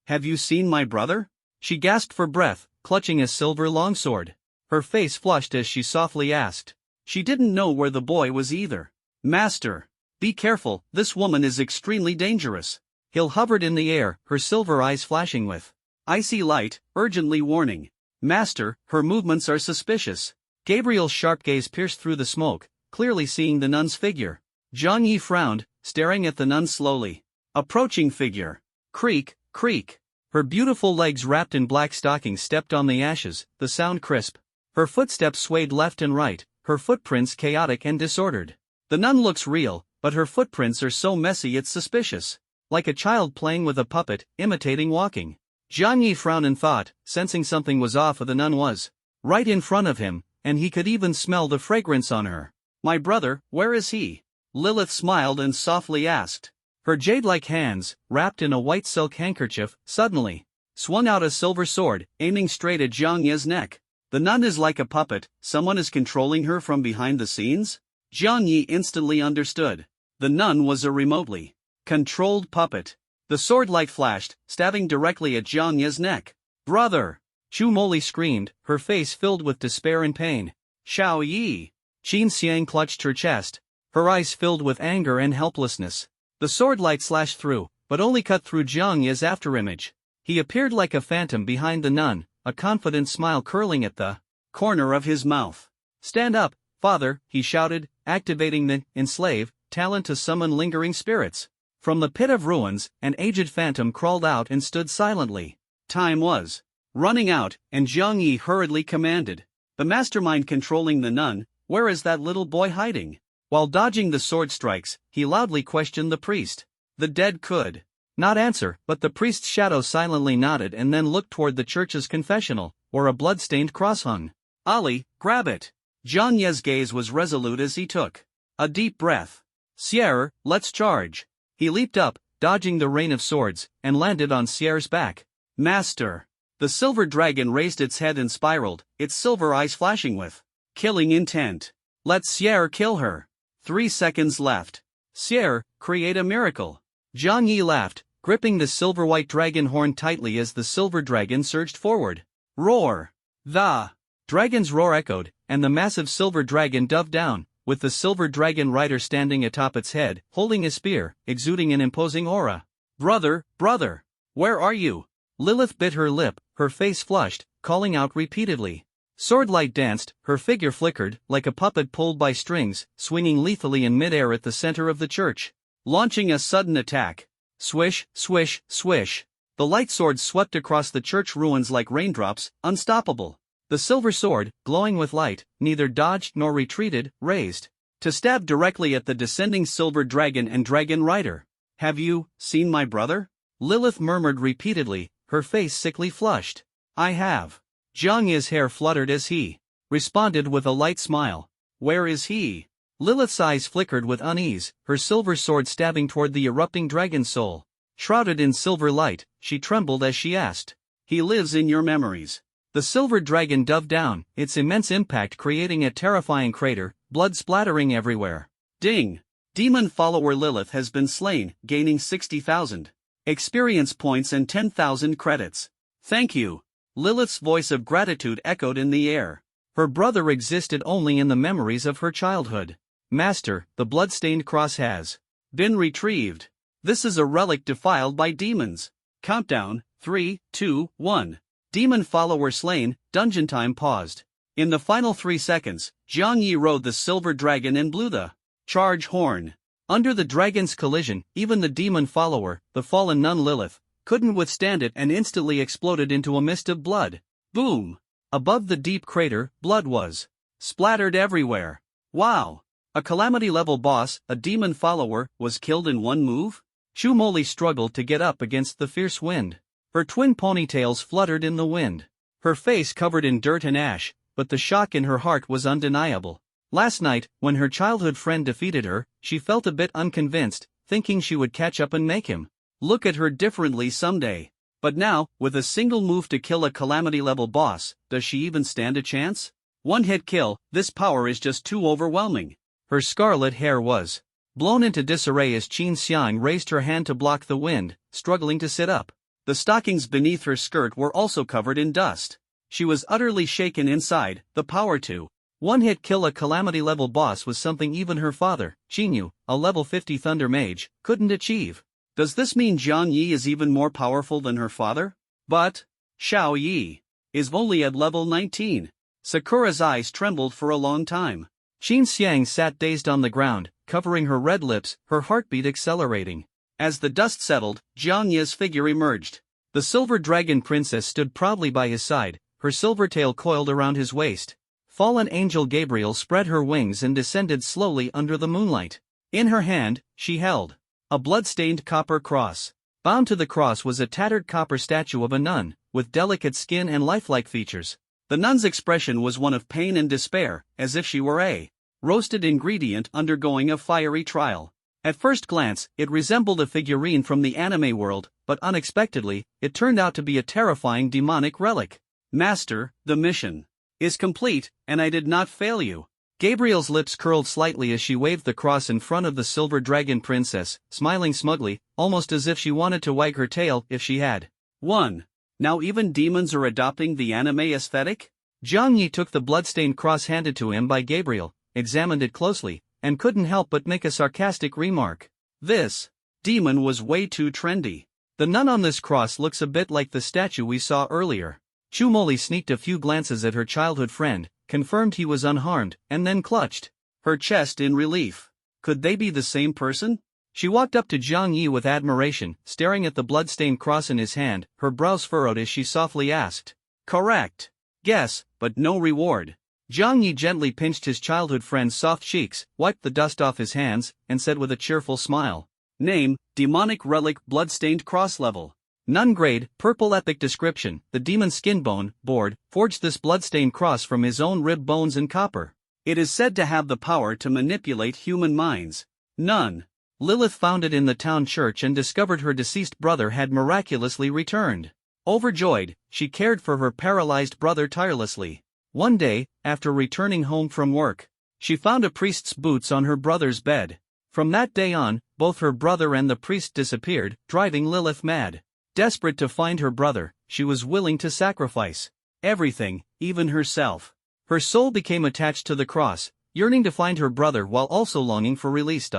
Have you seen my brother? She gasped for breath, clutching a silver longsword. Her face flushed as she softly asked. She didn't know where the boy was either. Master, be careful, this woman is extremely dangerous. Hill hovered in the air, her silver eyes flashing with icy light, urgently warning. Master, her movements are suspicious. Gabriel's sharp gaze pierced through the smoke, clearly seeing the nun's figure. Jiang Yi frowned, staring at the nun's slowly approaching figure. Creak, creak. Her beautiful legs wrapped in black stockings stepped on the ashes, the sound crisp. Her footsteps swayed left and right, her footprints chaotic and disordered. The nun looks real, but her footprints are so messy it's suspicious. Like a child playing with a puppet, imitating walking. Jiang Yi frowned in thought, sensing something was off. The nun was right in front of him, and he could even smell the fragrance on her. My brother, where is he? Lilith smiled and softly asked. Her jade-like hands, wrapped in a white silk handkerchief, suddenly swung out a silver sword, aiming straight at Jiang Yi's neck. The nun is like a puppet, someone is controlling her from behind the scenes? Jiang Yi instantly understood. The nun was a remotely controlled puppet. The sword light flashed, stabbing directly at Jiang Yi's neck. Brother! Chu Moli screamed, her face filled with despair and pain. Xiao Yi! Qin Xiang clutched her chest, her eyes filled with anger and helplessness. The sword light slashed through, but only cut through Jiang Yi's afterimage. He appeared like a phantom behind the nun, a confident smile curling at the corner of his mouth. Stand up, father, he shouted, activating the enslave talent to summon lingering spirits. From the pit of ruins, an aged phantom crawled out and stood silently. Time was running out, and Jiang Yi hurriedly commanded. The mastermind controlling the nun, where is that little boy hiding? While dodging the sword strikes, he loudly questioned the priest. The dead could not answer, but the priest's shadow silently nodded and then looked toward the church's confessional, where a blood-stained cross hung. Ali, grab it! Jiang Yi's gaze was resolute as he took a deep breath. Sierre, let's charge! He leaped up, dodging the rain of swords, and landed on Sierre's back. Master! The silver dragon raised its head and spiraled, its silver eyes flashing with killing intent. Let Sierre kill her! 3 seconds left. Sierre, create a miracle. Jiang Yi laughed, gripping the silver-white dragon horn tightly as the silver dragon surged forward. Roar! The dragon's roar echoed, and the massive silver dragon dove down, with the silver dragon rider standing atop its head, holding a spear, exuding an imposing aura. Brother, brother! Where are you? Lilith bit her lip, her face flushed, calling out repeatedly. Swordlight danced, her figure flickered, like a puppet pulled by strings, swinging lethally in midair at the center of the church. Launching a sudden attack. Swish, swish, swish. The light sword swept across the church ruins like raindrops, unstoppable. The silver sword, glowing with light, neither dodged nor retreated, raised to stab directly at the descending silver dragon and dragon rider. Have you seen my brother? Lilith murmured repeatedly, her face sickly flushed. I have. Jiang Yi's hair fluttered as he responded with a light smile. Where is he? Lilith's eyes flickered with unease, her silver sword stabbing toward the erupting dragon's soul. Shrouded in silver light, she trembled as she asked. He lives in your memories. The silver dragon dove down, its immense impact creating a terrifying crater, blood splattering everywhere. Ding! Demon follower Lilith has been slain, gaining 60,000 experience points and 10,000 credits. Thank you. Lilith's voice of gratitude echoed in the air. Her brother existed only in the memories of her childhood. Master, the blood-stained cross has been retrieved. This is a relic defiled by demons. Countdown, 3, 2, 1. Demon follower slain, dungeon time paused. In the final 3 seconds, Jiang Yi rode the silver dragon and blew the charge horn. Under the dragon's collision, even the demon follower, the fallen nun Lilith, couldn't withstand it and instantly exploded into a mist of blood. Boom! Above the deep crater, blood was splattered everywhere. Wow! A calamity-level boss, a demon follower, was killed in one move? Shu Moli struggled to get up against the fierce wind. Her twin ponytails fluttered in the wind. Her face covered in dirt and ash, but the shock in her heart was undeniable. Last night, when her childhood friend defeated her, she felt a bit unconvinced, thinking she would catch up and make him look at her differently someday. But now, with a single move to kill a calamity-level boss, does she even stand a chance? One-hit kill, this power is just too overwhelming. Her scarlet hair was blown into disarray as Qin Xiang raised her hand to block the wind, struggling to sit up. The stockings beneath her skirt were also covered in dust. She was utterly shaken inside. The power to one-hit kill a calamity-level boss was something even her father, Qinyu, a level 50 thunder mage, couldn't achieve. Does this mean Jiang Yi is even more powerful than her father? But Xiao Yi is only at level 19. Sakura's eyes trembled for a long time. Qin Xiang sat dazed on the ground, covering her red lips, her heartbeat accelerating. As the dust settled, Jiang Yi's figure emerged. The silver dragon princess stood proudly by his side, her silver tail coiled around his waist. Fallen angel Gabriel spread her wings and descended slowly under the moonlight. In her hand, she held a blood-stained copper cross. Bound to the cross was a tattered copper statue of a nun, with delicate skin and lifelike features. The nun's expression was one of pain and despair, as if she were a roasted ingredient undergoing a fiery trial. At first glance, it resembled a figurine from the anime world, but unexpectedly, it turned out to be a terrifying demonic relic. Master, the mission is complete, and I did not fail you. Gabriel's lips curled slightly as she waved the cross in front of the silver dragon princess, smiling smugly, almost as if she wanted to wag her tail if she had won. Now even demons are adopting the anime aesthetic? Jiang Yi took the bloodstained cross handed to him by Gabriel, examined it closely, and couldn't help but make a sarcastic remark. This demon was way too trendy. The nun on this cross looks a bit like the statue we saw earlier. Shu Moli sneaked a few glances at her childhood friend, confirmed he was unharmed, and then clutched her chest in relief. Could they be the same person? She walked up to Jiang Yi with admiration, staring at the blood-stained cross in his hand, her brows furrowed as she softly asked. Correct. Guess, but no reward. Jiang Yi gently pinched his childhood friend's soft cheeks, wiped the dust off his hands, and said with a cheerful smile. Name, demonic relic blood-stained cross level. Nun grade, purple epic description, the demon skinbone, board, forged this blood-stained cross from his own rib bones and copper. It is said to have the power to manipulate human minds. Nun. Lilith found it in the town church and discovered her deceased brother had miraculously returned. Overjoyed, she cared for her paralyzed brother tirelessly. One day, after returning home from work, she found a priest's boots on her brother's bed. From that day on, both her brother and the priest disappeared, driving Lilith mad. Desperate to find her brother, she was willing to sacrifice everything, even herself. Her soul became attached to the cross, yearning to find her brother while also longing for release.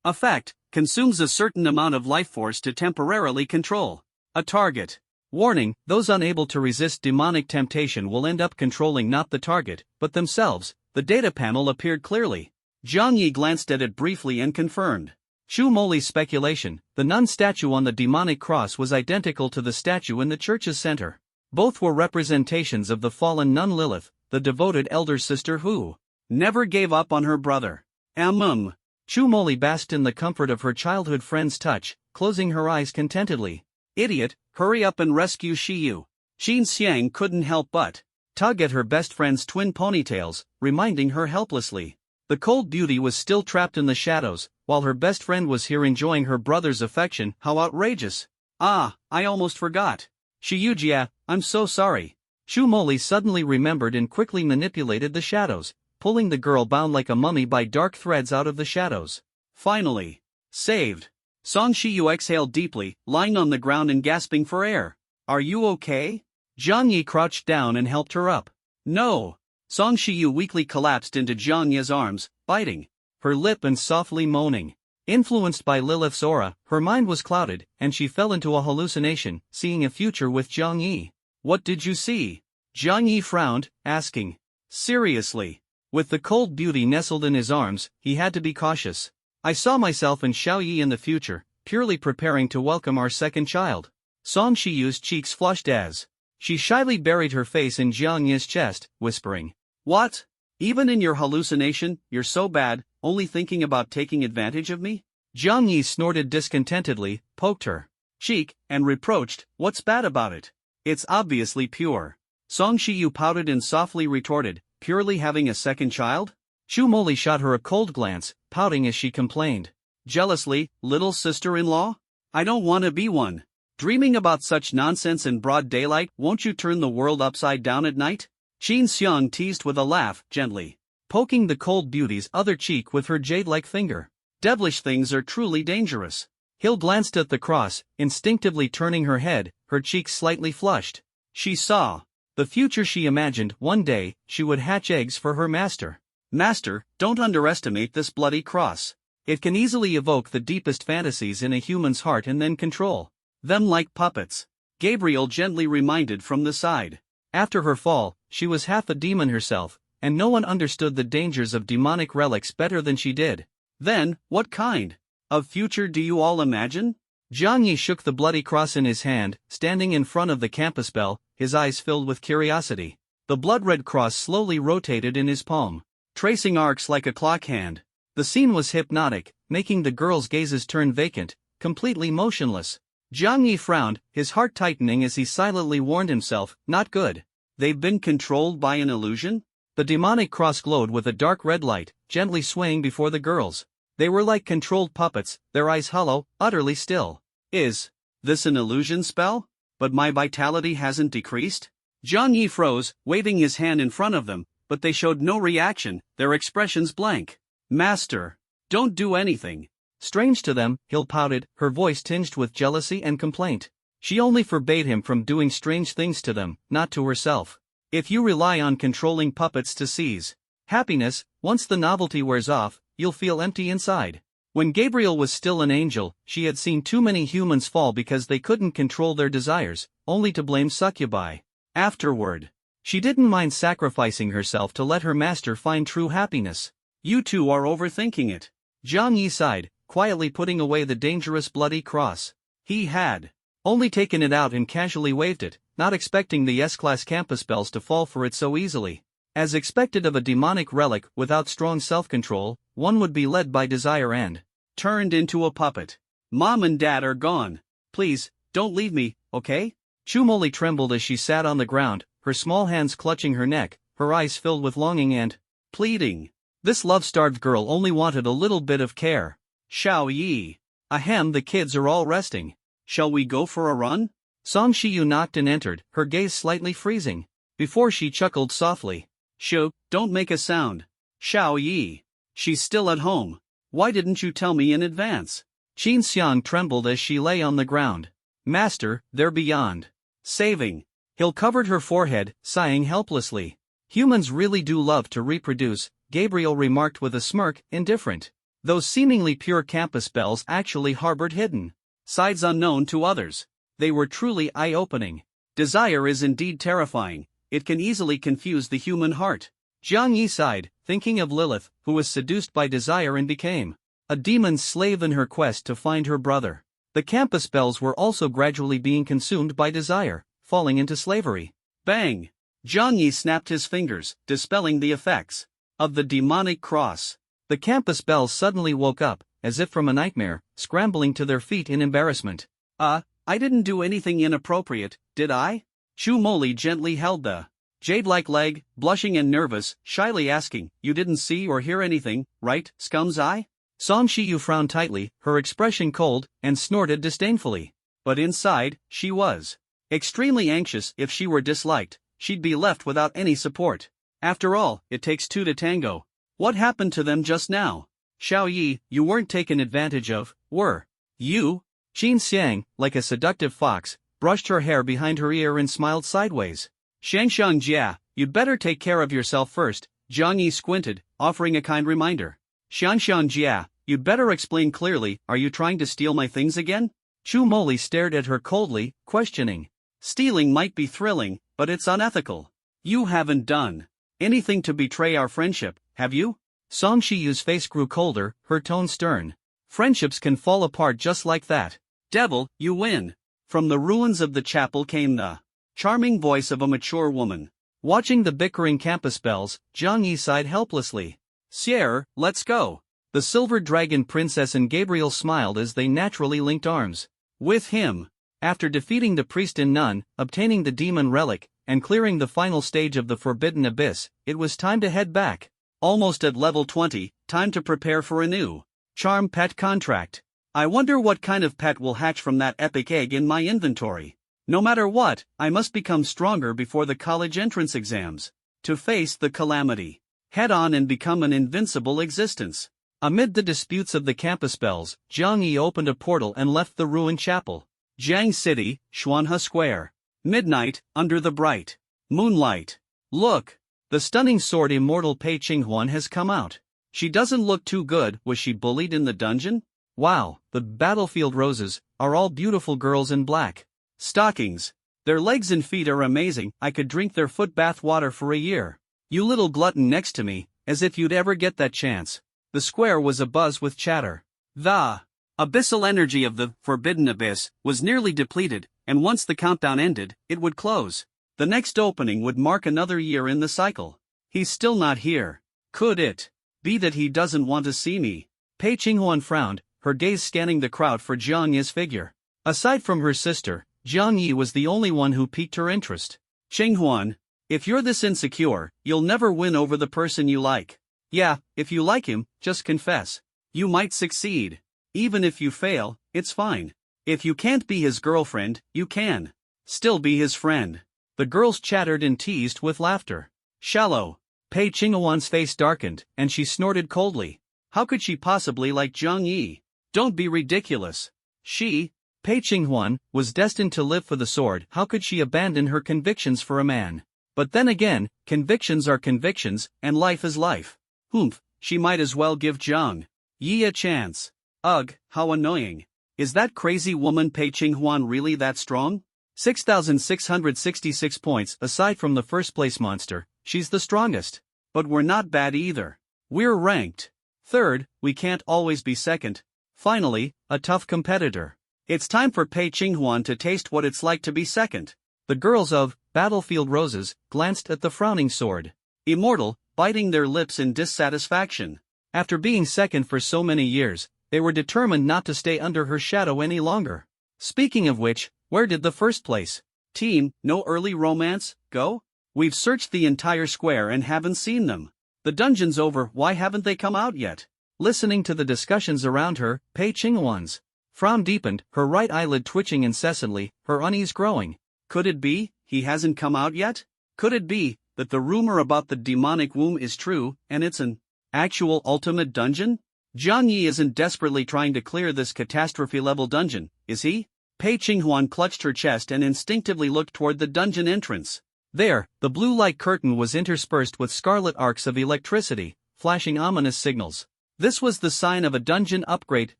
A fact, consumes a certain amount of life force to temporarily control a target. Warning, those unable to resist demonic temptation will end up controlling not the target, but themselves. The data panel appeared clearly. Jiang Yi glanced at it briefly and confirmed. Shu Moli's speculation, the nun statue on the demonic cross was identical to the statue in the church's center. Both were representations of the fallen nun Lilith, the devoted elder sister who never gave up on her brother. Shu Moli basked in the comfort of her childhood friend's touch, closing her eyes contentedly. Idiot, hurry up and rescue Shiyu. Qin Xiang couldn't help but tug at her best friend's twin ponytails, reminding her helplessly. The cold beauty was still trapped in the shadows, while her best friend was here enjoying her brother's affection. How outrageous. Ah, I almost forgot. Shiyujia, I'm so sorry. Shu Moli suddenly remembered and quickly manipulated the shadows, pulling the girl bound like a mummy by dark threads out of the shadows. Finally. Saved. Song Shiyu exhaled deeply, lying on the ground and gasping for air. Are you okay? Jiang Yi crouched down and helped her up. No. Song Shiyu weakly collapsed into Jiang Yi's arms, biting her lip and softly moaning. Influenced by Lilith's aura, her mind was clouded, and she fell into a hallucination, seeing a future with Jiang Yi. What did you see? Jiang Yi frowned, asking. Seriously. With the cold beauty nestled in his arms, he had to be cautious. I saw myself and Xiao Yi in the future, purely preparing to welcome our second child. Song Shiyu's cheeks flushed as she shyly buried her face in Jiang Yi's chest, whispering, What? Even in your hallucination, you're so bad, only thinking about taking advantage of me? Jiang Yi snorted discontentedly, poked her cheek, and reproached, What's bad about it? It's obviously pure. Song Shiyu pouted and softly retorted, Purely having a second child? Chu Moli shot her a cold glance, pouting as she complained. Jealously, little sister-in-law? I don't want to be one. Dreaming about such nonsense in broad daylight, won't you turn the world upside down at night? Qin Xiang teased with a laugh, gently poking the cold beauty's other cheek with her jade-like finger. Devilish things are truly dangerous. Hill glanced at the cross, instinctively turning her head, her cheeks slightly flushed. She saw the future she imagined. One day, she would hatch eggs for her master. Master, don't underestimate this bloody cross. It can easily evoke the deepest fantasies in a human's heart and then control them like puppets. Gabriel gently reminded from the side. After her fall, she was half a demon herself, and no one understood the dangers of demonic relics better than she did. Then, what kind of future do you all imagine? Jiang Yi shook the bloody cross in his hand, standing in front of the campus bell, his eyes filled with curiosity. The blood-red cross slowly rotated in his palm, tracing arcs like a clock hand. The scene was hypnotic, making the girls' gazes turn vacant, completely motionless. Jiang Yi frowned, his heart tightening as he silently warned himself, Not good. They've been controlled by an illusion? The demonic cross glowed with a dark red light, gently swaying before the girls. They were like controlled puppets, their eyes hollow, utterly still. Is this an illusion spell? But my vitality hasn't decreased? Jiang Yi froze, waving his hand in front of them, but they showed no reaction, their expressions blank. Master, don't do anything. Strange to them, Hill pouted, her voice tinged with jealousy and complaint. She only forbade him from doing strange things to them, not to herself. If you rely on controlling puppets to seize happiness, once the novelty wears off, you'll feel empty inside. When Gabriel was still an angel, she had seen too many humans fall because they couldn't control their desires, only to blame succubi. Afterward, she didn't mind sacrificing herself to let her master find true happiness. You two are overthinking it. Jiang Yi sighed, quietly putting away the dangerous bloody cross. He had only taken it out and casually waved it, not expecting the S-class campus bells to fall for it so easily. As expected of a demonic relic without strong self-control, one would be led by desire and turned into a puppet. Mom and Dad are gone. Please, don't leave me, okay? Chumoli trembled as she sat on the ground, her small hands clutching her neck, her eyes filled with longing and pleading. This love-starved girl only wanted a little bit of care. Xiao Yi. Ahem, the kids are all resting. Shall we go for a run? Song Shiyu knocked and entered, her gaze slightly freezing. Before she chuckled softly. Shoo, don't make a sound. Xiao Yi. She's still at home. Why didn't you tell me in advance? Qin Xiang trembled as she lay on the ground. Master, they're beyond saving. Hill covered her forehead, sighing helplessly. Humans really do love to reproduce, Gabriel remarked with a smirk, indifferent. Those seemingly pure campus bells actually harbored hidden sides unknown to others. They were truly eye-opening. Desire is indeed terrifying. It can easily confuse the human heart. Jiang Yi sighed, thinking of Lilith, who was seduced by desire and became a demon's slave in her quest to find her brother. The campus bells were also gradually being consumed by desire, falling into slavery. Bang! Jiang Yi snapped his fingers, dispelling the effects of the demonic cross. The campus bells suddenly woke up, as if from a nightmare, scrambling to their feet in embarrassment. I didn't do anything inappropriate, did I? Chu Moli gently held the jade-like leg, blushing and nervous, shyly asking, You didn't see or hear anything, right, scum's eye? Song Shiyu frowned tightly, her expression cold, and snorted disdainfully. But inside, she was extremely anxious. If she were disliked, she'd be left without any support. After all, it takes two to tango. What happened to them just now? Xiao Yi, you weren't taken advantage of, were you? Qin Xiang, like a seductive fox, brushed her hair behind her ear and smiled sideways. Shangshang Jia, you'd better take care of yourself first. Jiang Yi squinted, offering a kind reminder. Shangshang Jia, You'd better explain clearly, are you trying to steal my things again? Chu Moli stared at her coldly, questioning. Stealing might be thrilling, but it's unethical. You haven't done anything to betray our friendship, have you? Song Shiyu's face grew colder, her tone stern. Friendships can fall apart just like that. Devil, you win. From the ruins of the chapel came the charming voice of a mature woman. Watching the bickering campus bells, Zhang Yi sighed helplessly. Sierra, let's go. The Silver Dragon Princess and Gabriel smiled as they naturally linked arms. With him. After defeating the priest and nun, obtaining the demon relic, and clearing the final stage of the Forbidden Abyss, it was time to head back. Almost at level 20, time to prepare for a new charm pet contract. I wonder what kind of pet will hatch from that epic egg in my inventory. No matter what, I must become stronger before the college entrance exams. To face the calamity head on and become an invincible existence. Amid the disputes of the campus bells, Zhang Yi opened a portal and left the ruined chapel. Jiang City, Xuanhe Square. Midnight, under the bright moonlight. Look! The stunning sword immortal Pei Qinghuan has come out. She doesn't look too good. Was she bullied in the dungeon? Wow, the battlefield roses are all beautiful girls in black stockings. Their legs and feet are amazing. I could drink their foot bath water for a year. You little glutton next to me, as if you'd ever get that chance. The square was abuzz with chatter. The abyssal energy of the Forbidden Abyss was nearly depleted, and once the countdown ended, it would close. The next opening would mark another year in the cycle. He's still not here. Could it be that he doesn't want to see me? Pei Qinghuan frowned, her gaze scanning the crowd for Jiang Yi's figure. Aside from her sister, Jiang Yi was the only one who piqued her interest. Qinghuan, if you're this insecure, you'll never win over the person you like. Yeah, if you like him, just confess. You might succeed. Even if you fail, it's fine. If you can't be his girlfriend, you can still be his friend. The girls chattered and teased with laughter. Shallow. Pei Qinghuan's face darkened, and she snorted coldly. How could she possibly like Zhang Yi? Don't be ridiculous. She, Pei Qinghuan, was destined to live for the sword. How could she abandon her convictions for a man? But then again, convictions are convictions, and life is life. Humph, she might as well give Zhang Yi a chance. Ugh, how annoying. Is that crazy woman Pei Qinghuan really that strong? 6,666 points. Aside from the first place monster, she's the strongest. But we're not bad either. We're ranked third. We can't always be second. Finally, a tough competitor. It's time for Pei Qinghuan to taste what it's like to be second. The girls of Battlefield Roses glanced at the frowning sword immortal, biting their lips in dissatisfaction. After being second for so many years, they were determined not to stay under her shadow any longer. Speaking of which, where did the first place team, no early romance, go? We've searched the entire square and haven't seen them. The dungeon's over. Why haven't they come out yet? Listening to the discussions around her, Pei Qinghuan's frown deepened, her right eyelid twitching incessantly, her unease growing. Could it be he hasn't come out yet? Could it be that the rumor about the demonic womb is true, and it's an actual ultimate dungeon? Zhang Yi isn't desperately trying to clear this catastrophe-level dungeon, is he? Pei Qinghuan clutched her chest and instinctively looked toward the dungeon entrance. There, the blue light curtain was interspersed with scarlet arcs of electricity, flashing ominous signals. This was the sign of a dungeon upgrade.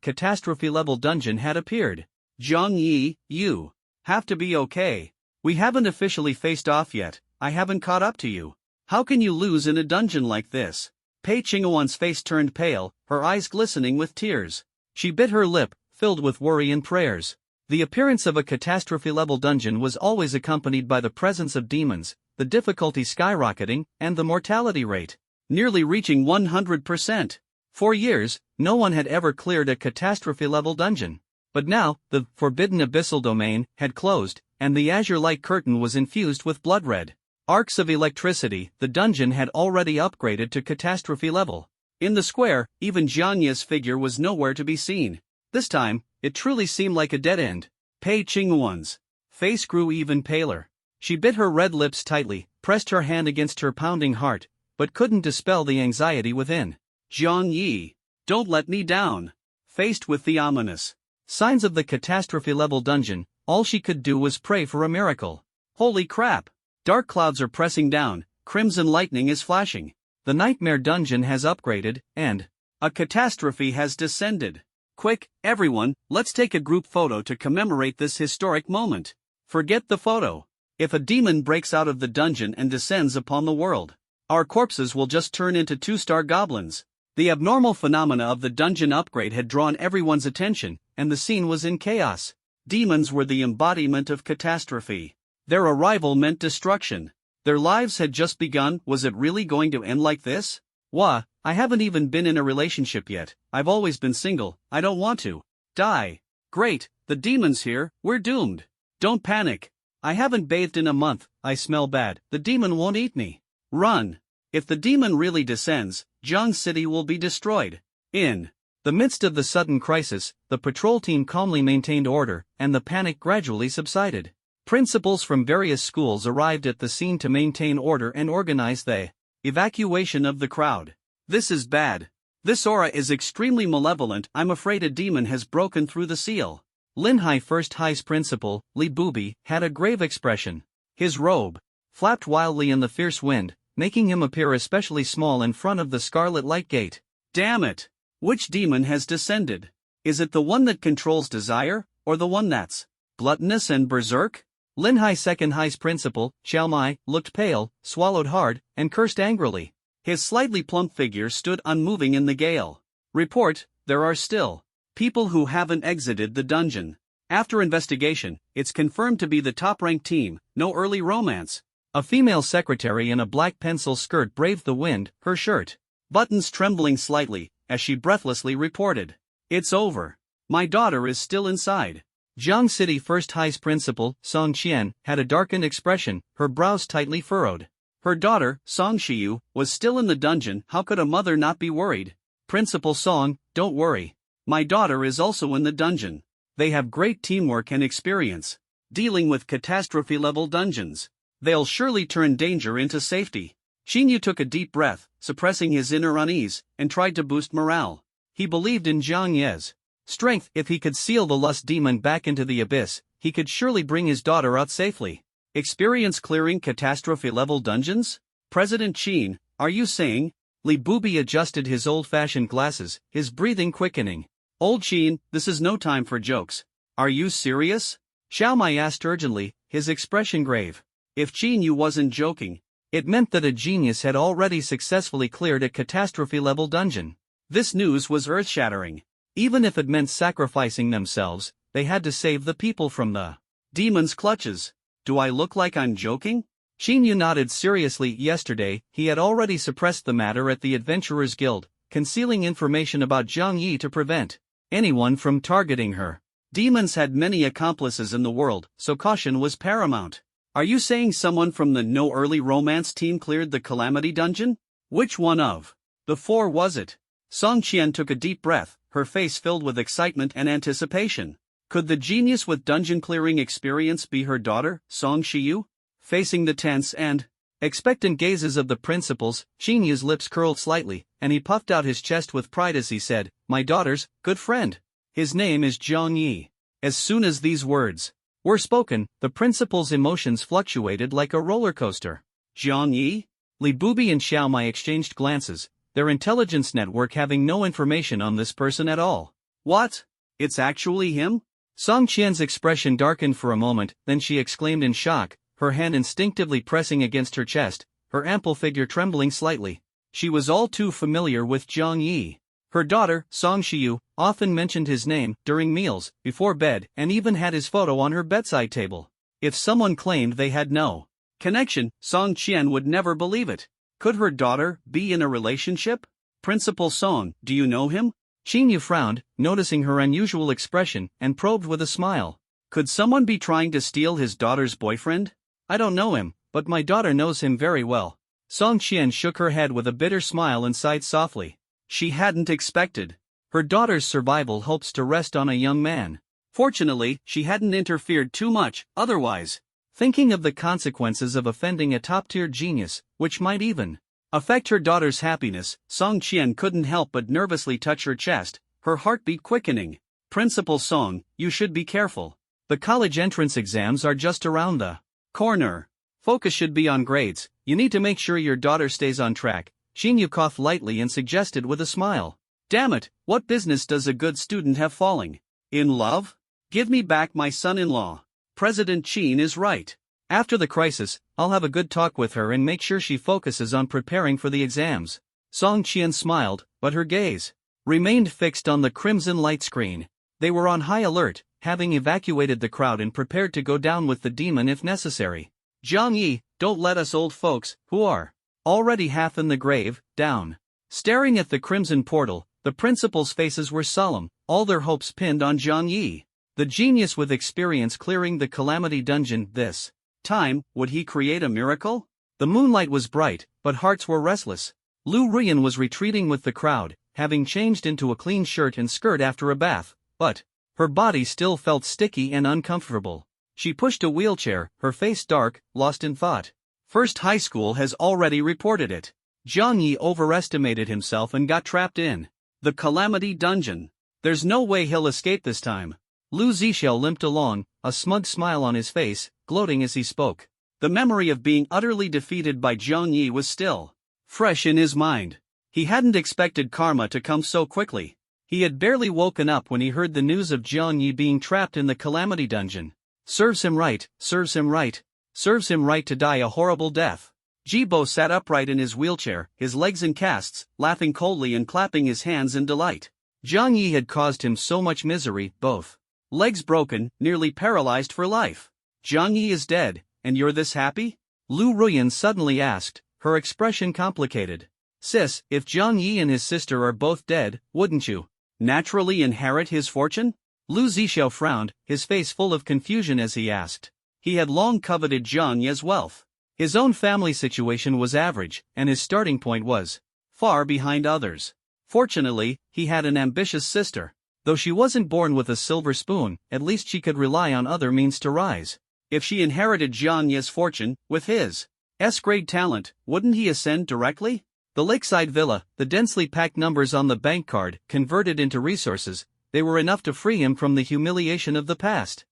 Catastrophe-level dungeon had appeared. Zhang Yi, you have to be okay. We haven't officially faced off yet. I haven't caught up to you. How can you lose in a dungeon like this? Pei Qinghuan's face turned pale, her eyes glistening with tears. She bit her lip, filled with worry and prayers. The appearance of a catastrophe-level dungeon was always accompanied by the presence of demons, the difficulty skyrocketing, and the mortality rate nearly reaching 100%. For years, no one had ever cleared a catastrophe-level dungeon. But now, the forbidden abyssal domain had closed, and the azure light curtain was infused with blood red arcs of electricity. The dungeon had already upgraded to catastrophe level. In the square, even Zhang Yi's figure was nowhere to be seen. This time, it truly seemed like a dead end. Pei Qinghuan's face grew even paler. She bit her red lips tightly, pressed her hand against her pounding heart, but couldn't dispel the anxiety within. Zhang Yi, don't let me down. Faced with the ominous signs of the catastrophe-level dungeon, all she could do was pray for a miracle. Holy crap! Dark clouds are pressing down, crimson lightning is flashing. The nightmare dungeon has upgraded, and A catastrophe has descended. Quick, everyone, let's take a group photo to commemorate this historic moment. Forget the photo. If a demon breaks out of the dungeon and descends upon the world, our corpses will just turn into two-star goblins. The abnormal phenomena of the dungeon upgrade had drawn everyone's attention, and the scene was in chaos. Demons were the embodiment of catastrophe. Their arrival meant destruction. Their lives had just begun. Was it really going to end like this? Wah, I haven't even been in a relationship yet. I've always been single. I don't want to die. Great, the demon's here. We're doomed. Don't panic. I haven't bathed in a month. I smell bad. The demon won't eat me. Run. If the demon really descends, Jiang City will be destroyed. In the midst of the sudden crisis, the patrol team calmly maintained order, and the panic gradually subsided. Principals from various schools arrived at the scene to maintain order and organize the evacuation of the crowd. This is bad. This aura is extremely malevolent. I'm afraid a demon has broken through the seal. Linhai First High's principal, Li Bubi, had a grave expression. His robe flapped wildly in the fierce wind, making him appear especially small in front of the scarlet light gate. Damn it! Which demon has descended? Is it the one that controls desire, or the one that's gluttonous and berserk? Linhai Second High's principal, Xiaomai, looked pale, swallowed hard, and cursed angrily. His slightly plump figure stood unmoving in the gale. Report, there are still people who haven't exited the dungeon. After investigation, it's confirmed to be the top-ranked team. No early romance. A female secretary in a black pencil skirt braved the wind, her shirt buttons trembling slightly, as she breathlessly reported. It's over. My daughter is still inside. Jiang City First High's principal, Song Qian, had a darkened expression, her brows tightly furrowed. Her daughter, Song Shiyu, was still in the dungeon. How could a mother not be worried? Principal Song, don't worry. My daughter is also in the dungeon. They have great teamwork and experience dealing with catastrophe-level dungeons. They'll surely turn danger into safety. Xinyu took a deep breath, suppressing his inner unease, and tried to boost morale. He believed in Zhang Ye's strength. If he could seal the lust demon back into the abyss, he could surely bring his daughter out safely. Experience clearing catastrophe-level dungeons? President Qin, are you saying? Li Bubi adjusted his old-fashioned glasses, his breathing quickening. Old Qin, this is no time for jokes. Are you serious? Xiaomai asked urgently, his expression grave. If Qin Yu wasn't joking, it meant that a genius had already successfully cleared a catastrophe-level dungeon. This news was earth-shattering. Even if it meant sacrificing themselves, they had to save the people from the demon's clutches. Do I look like I'm joking? Qin Yu nodded seriously. Yesterday, he had already suppressed the matter at the Adventurers Guild, concealing information about Zhang Yi to prevent anyone from targeting her. Demons had many accomplices in the world, so caution was paramount. Are you saying someone from the No Early Romance team cleared the Calamity Dungeon? Which one of the four was it? Song Qian took a deep breath, her face filled with excitement and anticipation. Could the genius with dungeon-clearing experience be her daughter, Song Shiyu? Facing the tense and expectant gazes of the principals, Xinyu's lips curled slightly, and he puffed out his chest with pride as he said, my daughter's good friend. His name is Zhang Yi. As soon as these words were spoken, the principal's emotions fluctuated like a roller coaster. Zhang Yi? Li Bubi and Xiaomai exchanged glances, their intelligence network having no information on this person at all. What? It's actually him? Song Qian's expression darkened for a moment, then she exclaimed in shock, her hand instinctively pressing against her chest, her ample figure trembling slightly. She was all too familiar with Zhang Yi. Her daughter, Song Shiyu, often mentioned his name during meals, before bed, and even had his photo on her bedside table. If someone claimed they had no connection, Song Qian would never believe it. Could her daughter be in a relationship? Principal Song, do you know him? Xinyu frowned, noticing her unusual expression, and probed with a smile. Could someone be trying to steal his daughter's boyfriend? I don't know him, but my daughter knows him very well. Song Qian shook her head with a bitter smile and sighed softly. She hadn't expected her daughter's survival hopes to rest on a young man. Fortunately, she hadn't interfered too much, otherwise, thinking of the consequences of offending a top-tier genius, which might even affect her daughter's happiness, Song Qian couldn't help but nervously touch her chest, her heartbeat quickening. Principal Song, you should be careful. The college entrance exams are just around the corner. Focus should be on grades. You need to make sure your daughter stays on track. Xinyu coughed lightly and suggested with a smile. Damn it, what business does a good student have falling in love? Give me back my son-in-law. President Chin is right. After the crisis, I'll have a good talk with her and make sure she focuses on preparing for the exams. Song Qian smiled, but her gaze remained fixed on the crimson light screen. They were on high alert, having evacuated the crowd and prepared to go down with the demon if necessary. Zhang Yi, don't let us old folks, who are already half in the grave, down. Staring at the crimson portal, the principals' faces were solemn, all their hopes pinned on Zhang Yi. The genius with experience clearing the Calamity Dungeon this time, would he create a miracle? The moonlight was bright, but hearts were restless. Lu Ruyan was retreating with the crowd, having changed into a clean shirt and skirt after a bath, but her body still felt sticky and uncomfortable. She pushed a wheelchair, her face dark, lost in thought. First High School has already reported it. Zhang Yi overestimated himself and got trapped in the Calamity Dungeon. There's no way he'll escape this time. Lu Zixiao limped along, a smug smile on his face, gloating as he spoke. The memory of being utterly defeated by Zhang Yi was still fresh in his mind. He hadn't expected karma to come so quickly. He had barely woken up when he heard the news of Zhang Yi being trapped in the Calamity Dungeon. Serves him right, serves him right, serves him right to die a horrible death. Jibo sat upright in his wheelchair, his legs in casts, laughing coldly and clapping his hands in delight. Zhang Yi had caused him so much misery, both legs broken, nearly paralyzed for life. Zhang Yi is dead, and you're this happy? Lu Ruyan suddenly asked, her expression complicated. Sis, if Zhang Yi and his sister are both dead, wouldn't you naturally inherit his fortune? Lu Zixiao frowned, his face full of confusion as he asked. He had long coveted Zhang Yi's wealth. His own family situation was average, and his starting point was far behind others. Fortunately, he had an ambitious sister. Though she wasn't born with a silver spoon, at least she could rely on other means to rise. If she inherited Zhang Yi's fortune, with his S-grade talent, wouldn't he ascend directly? The lakeside villa, the densely packed numbers on the bank card, converted into resources, they were enough to free him from the humiliation of the past.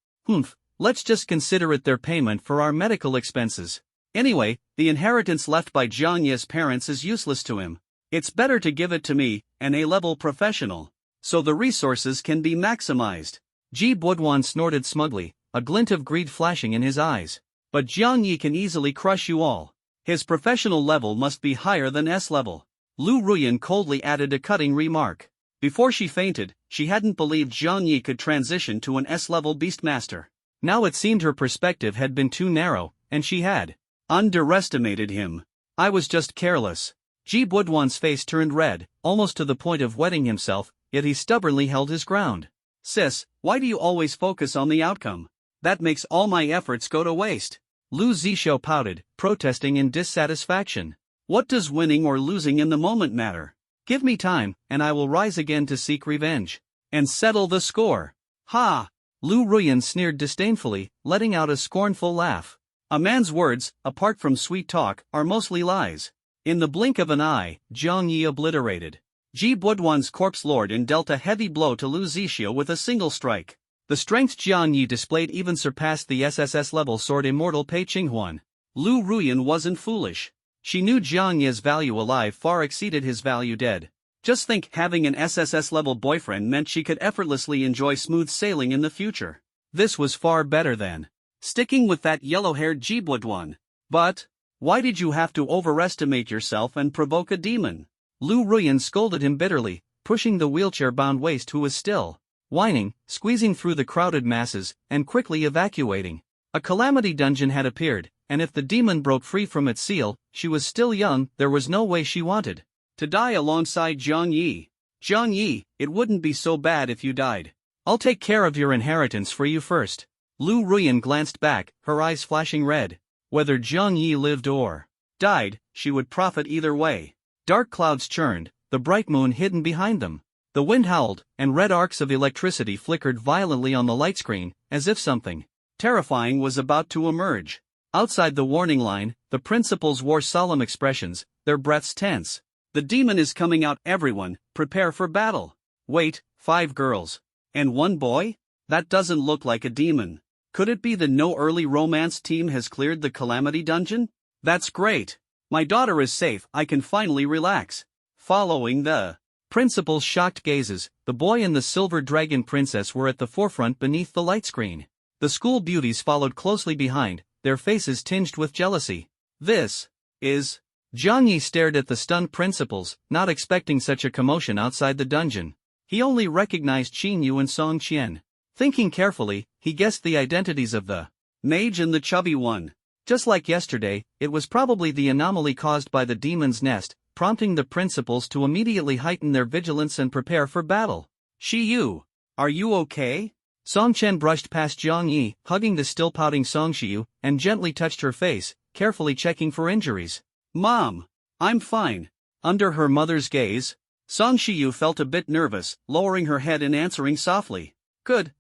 Let's just consider it their payment for our medical expenses. Anyway, the inheritance left by Zhang Yi's parents is useless to him. It's better to give it to me, an A-level professional, so the resources can be maximized. Ji Buduan snorted smugly, a glint of greed flashing in his eyes. But Zhang Yi can easily crush you all. His professional level must be higher than S-level. Lu Ruyan coldly added a cutting remark. Before she fainted, she hadn't believed Zhang Yi could transition to an S-level beastmaster. Now it seemed her perspective had been too narrow, and she had underestimated him. I was just careless. Ji Buduan's face turned red, almost to the point of wetting himself, yet he stubbornly held his ground. Sis, why do you always focus on the outcome? That makes all my efforts go to waste. Lu Zixiao pouted, protesting in dissatisfaction. What does winning or losing in the moment matter? Give me time, and I will rise again to seek revenge and settle the score. Ha! Lu Ruyan sneered disdainfully, letting out a scornful laugh. A man's words, apart from sweet talk, are mostly lies. In the blink of an eye, Zhang Yi obliterated Ji Buduan's corpse lord and dealt a heavy blow to Lu Zixiao with a single strike. The strength Zhang Yi displayed even surpassed the SSS-level sword immortal Pei Qinghuan. Lu Ruyan wasn't foolish. She knew Zhang Yi's value alive far exceeded his value dead. Just think, having an SSS-level boyfriend meant she could effortlessly enjoy smooth sailing in the future. This was far better than sticking with that yellow-haired Ji Buduan. But why did you have to overestimate yourself and provoke a demon? Lu Ruyan scolded him bitterly, pushing the wheelchair-bound waste who was still whining, squeezing through the crowded masses, and quickly evacuating. A calamity dungeon had appeared, and if the demon broke free from its seal, she was still young, there was no way she wanted to die alongside Zhang Yi. Zhang Yi, it wouldn't be so bad if you died. I'll take care of your inheritance for you first. Lu Ruyan glanced back, her eyes flashing red. Whether Zhang Yi lived or died, she would profit either way. Dark clouds churned, the bright moon hidden behind them. The wind howled, and red arcs of electricity flickered violently on the light screen, as if something terrifying was about to emerge. Outside the warning line, the principals wore solemn expressions, their breaths tense. The demon is coming out, everyone, prepare for battle. Wait, 5 girls. And 1 boy? That doesn't look like a demon. Could it be the No Early Romance team has cleared the Calamity Dungeon? That's great. My daughter is safe, I can finally relax. Following the Principal's shocked gazes, the boy and the silver dragon princess were at the forefront beneath the light screen. The school beauties followed closely behind, their faces tinged with jealousy. This is... Jiang Yi stared at the stunned principals, not expecting such a commotion outside the dungeon. He only recognized Qin Yu and Song Qian. Thinking carefully, he guessed the identities of the mage and the chubby one. Just like yesterday, it was probably the anomaly caused by the demon's nest, prompting the principals to immediately heighten their vigilance and prepare for battle. Shi Yu, are you okay? Song Chen brushed past Jiang Yi, hugging the still pouting Song Shiyu, and gently touched her face, carefully checking for injuries. Mom, I'm fine. Under her mother's gaze, Song Shiyu felt a bit nervous, lowering her head and answering softly. Good,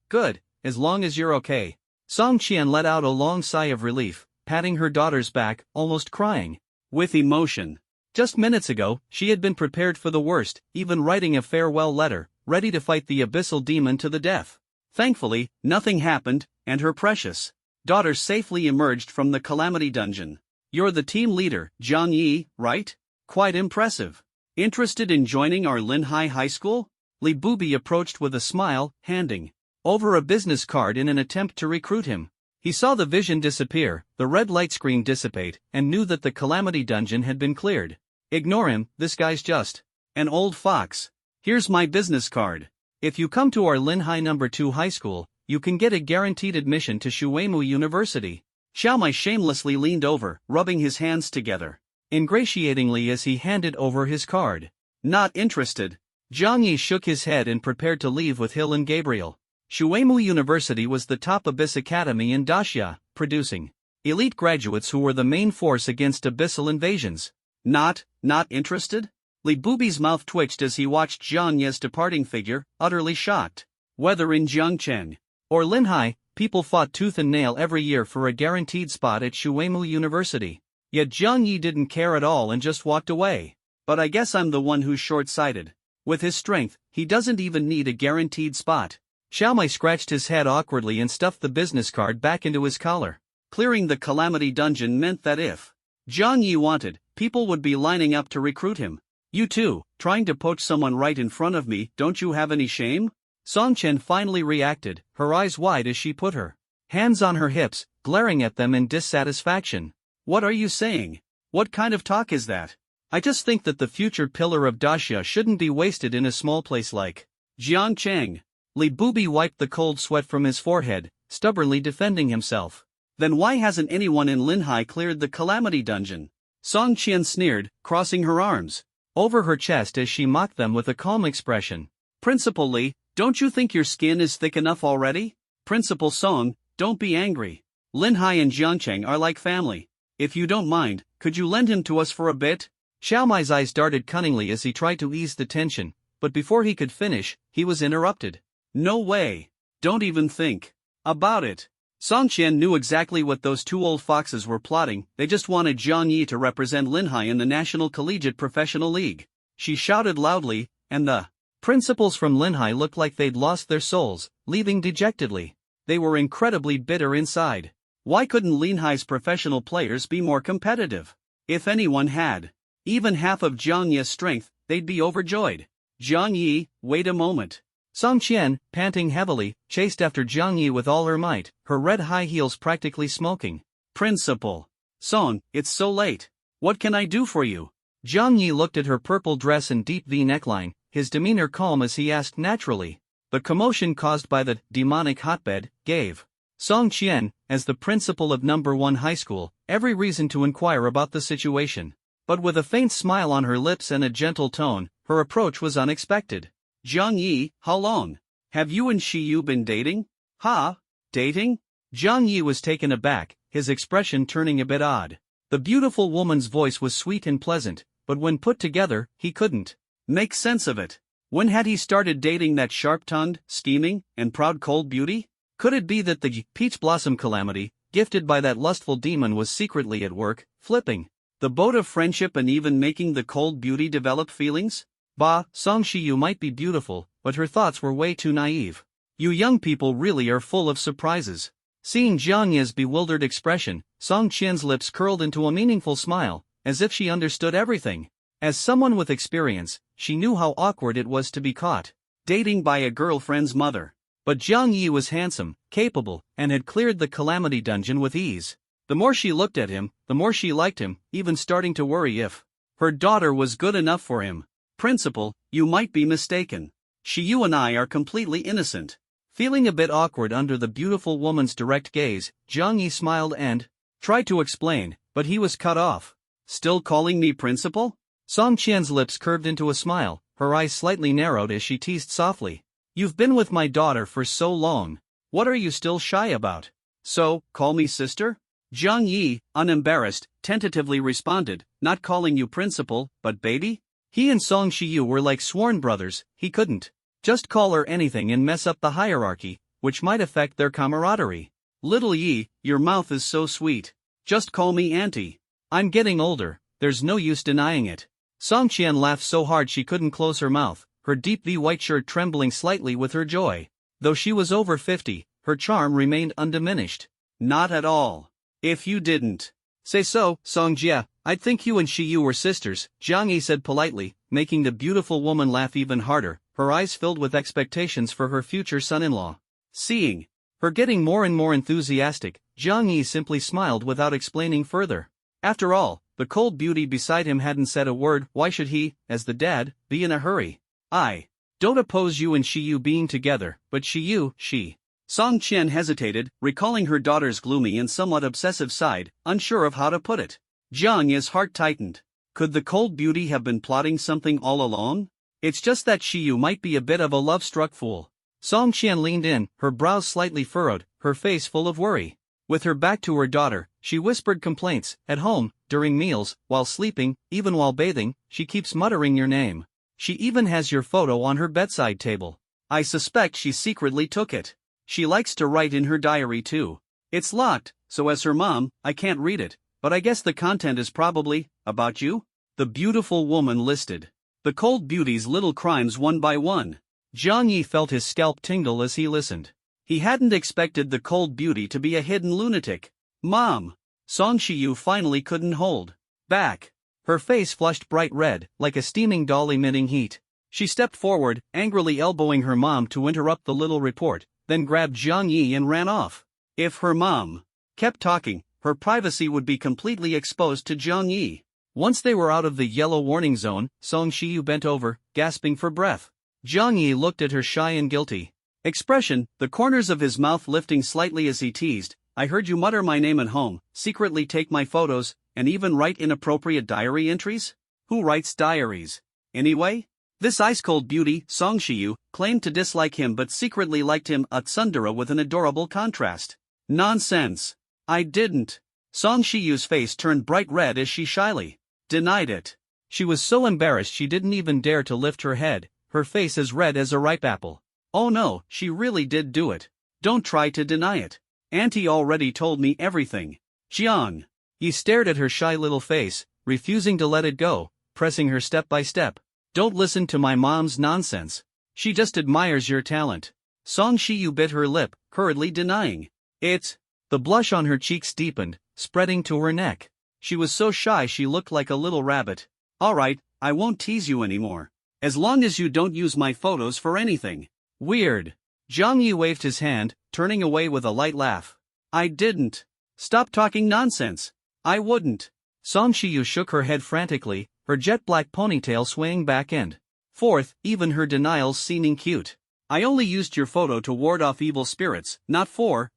as long as you're okay. Song Qian let out a long sigh of relief, patting her daughter's back, almost crying with emotion. Just minutes ago, she had been prepared for the worst, even writing a farewell letter, ready to fight the abyssal demon to the death. Thankfully, nothing happened, and her precious daughter safely emerged from the calamity dungeon. You're the team leader, Jiang Yi, right? Quite impressive. Interested in joining our Linhai High School? Li Bubi approached with a smile, handing over a business card in an attempt to recruit him. He saw the vision disappear, the red light screen dissipate, and knew that the calamity dungeon had been cleared. Ignore him, this guy's just an old fox. Here's my business card. If you come to our Linhai No. 2 high school, you can get a guaranteed admission to Shuemu University. Xiaomai shamelessly leaned over, rubbing his hands together ingratiatingly as he handed over his card. Not interested. Jiang Yi shook his head and prepared to leave with Hill and Gabriel. Shuemu University was the top abyss academy in Daxia, producing elite graduates who were the main force against abyssal invasions. Not interested? Li Bubi's mouth twitched as he watched Jiang Ye's departing figure, utterly shocked. Whether in Jiangcheng or Linhai, people fought tooth and nail every year for a guaranteed spot at Shuemu University. Yet Jiang Yi didn't care at all and just walked away. But I guess I'm the one who's short-sighted. With his strength, he doesn't even need a guaranteed spot. Xiaomai scratched his head awkwardly and stuffed the business card back into his collar. Clearing the calamity dungeon meant that if Jiang Yi wanted, people would be lining up to recruit him. You too, trying to poach someone right in front of me, don't you have any shame? Song Chen finally reacted, her eyes wide as she put her hands on her hips, glaring at them in dissatisfaction. What are you saying? What kind of talk is that? I just think that the future pillar of Daxia shouldn't be wasted in a small place like Jiangcheng. Li Bubi wiped the cold sweat from his forehead, stubbornly defending himself. Then why hasn't anyone in Linhai cleared the calamity dungeon? Song Qian sneered, crossing her arms over her chest as she mocked them with a calm expression. Principal Li, don't you think your skin is thick enough already? Principal Song, don't be angry. Linhai and Jiangcheng are like family. If you don't mind, could you lend him to us for a bit? Xiaomai's eyes darted cunningly as he tried to ease the tension, but before he could finish, he was interrupted. No way. Don't even think about it. Song Qian knew exactly what those two old foxes were plotting. They just wanted Jiang Yi to represent Linhai in the National Collegiate Professional League. She shouted loudly, and the principals from Linhai looked like they'd lost their souls, leaving dejectedly. They were incredibly bitter inside. Why couldn't Linhai's professional players be more competitive? If anyone had even half of Jiang Yi's strength, they'd be overjoyed. Jiang Yi, wait a moment. Song Qian, panting heavily, chased after Jiang Yi with all her might, her red high heels practically smoking. Principal Song, it's so late. What can I do for you? Jiang Yi looked at her purple dress and deep V neckline, his demeanor calm as he asked naturally. The commotion caused by the demonic hotbed gave Song Qian, as the principal of No. 1 high school, every reason to inquire about the situation. But with a faint smile on her lips and a gentle tone, her approach was unexpected. Jiang Yi, how long have you and Shi Yu been dating? Dating? Jiang Yi was taken aback, his expression turning a bit odd. The beautiful woman's voice was sweet and pleasant, but when put together, he couldn't make sense of it. When had he started dating that sharp-tongued, scheming, and proud cold beauty? Could it be that the peach blossom calamity, gifted by that lustful demon, was secretly at work, flipping the boat of friendship and even making the cold beauty develop feelings? Song Shiyu might be beautiful, but her thoughts were way too naive. You young people really are full of surprises. Seeing Jiang Yi's bewildered expression, Song Qian's lips curled into a meaningful smile, as if she understood everything. As someone with experience, she knew how awkward it was to be caught dating by a girlfriend's mother. But Jiang Yi was handsome, capable, and had cleared the calamity dungeon with ease. The more she looked at him, the more she liked him, even starting to worry if her daughter was good enough for him. Principal, you might be mistaken. You and I are completely innocent. Feeling a bit awkward under the beautiful woman's direct gaze, Jiang Yi smiled and tried to explain, but he was cut off. Still calling me principal? Song Qian's lips curved into a smile, her eyes slightly narrowed as she teased softly. You've been with my daughter for so long. What are you still shy about? So, call me sister? Jiang Yi, unembarrassed, tentatively responded, not calling you principal, but baby? He and Song Shiyu were like sworn brothers, he couldn't just call her anything and mess up the hierarchy, which might affect their camaraderie. Little Yi, your mouth is so sweet. Just call me auntie. I'm getting older, there's no use denying it. Song Qian laughed so hard she couldn't close her mouth, her deep white shirt trembling slightly with her joy. Though she was over 50, her charm remained undiminished. Not at all. If you didn't say so, Song Jia, I'd think you and Shiyu were sisters, Jiang Yi said politely, making the beautiful woman laugh even harder, her eyes filled with expectations for her future son-in-law. Seeing her getting more and more enthusiastic, Jiang Yi simply smiled without explaining further. After all, the cold beauty beside him hadn't said a word. Why should he, as the dad, be in a hurry? I don't oppose you and Shiyu being together, but Shiyu, Song Qian hesitated, recalling her daughter's gloomy and somewhat obsessive side, unsure of how to put it. Jiang Yi's heart tightened. Could the cold beauty have been plotting something all along? It's just that Shiyu might be a bit of a love-struck fool. Song Qian leaned in, her brows slightly furrowed, her face full of worry. With her back to her daughter, she whispered complaints. At home, during meals, while sleeping, even while bathing, she keeps muttering your name. She even has your photo on her bedside table. I suspect she secretly took it. She likes to write in her diary too. It's locked, so as her mom, I can't read it, but I guess the content is probably about you? The beautiful woman listed the cold beauty's little crimes one by one. Jiang Yi felt his scalp tingle as he listened. He hadn't expected the cold beauty to be a hidden lunatic. Mom! Song Shiyu finally couldn't hold back. Her face flushed bright red, like a steaming doll emitting heat. She stepped forward, angrily elbowing her mom to interrupt the little report, then grabbed Jiang Yi and ran off. If her mom kept talking, her privacy would be completely exposed to Jiang Yi. Once they were out of the yellow warning zone, Song Shiyu bent over, gasping for breath. Jiang Yi looked at her shy and guilty expression, the corners of his mouth lifting slightly as he teased, I heard you mutter my name at home, secretly take my photos, and even write inappropriate diary entries? Who writes diaries? Anyway? This ice-cold beauty, Song Shiyu, claimed to dislike him but secretly liked him, a tsundere with an adorable contrast. Nonsense. I didn't. Song Shiyu's face turned bright red as she shyly denied it. She was so embarrassed she didn't even dare to lift her head, her face as red as a ripe apple. Oh no, she really did do it. Don't try to deny it. Auntie already told me everything. Jiang Yi stared at her shy little face, refusing to let it go, pressing her step by step. Don't listen to my mom's nonsense. She just admires your talent. Song Shiyu bit her lip, hurriedly denying it. The blush on her cheeks deepened, spreading to her neck. She was so shy she looked like a little rabbit. Alright, I won't tease you anymore. As long as you don't use my photos for anything weird. Jiang Yi waved his hand, turning away with a light laugh. I didn't. Stop talking nonsense. I wouldn't. Song Shiyu shook her head frantically, her jet-black ponytail swaying back and forth, even her denials seeming cute. I only used your photo to ward off evil spirits, not for.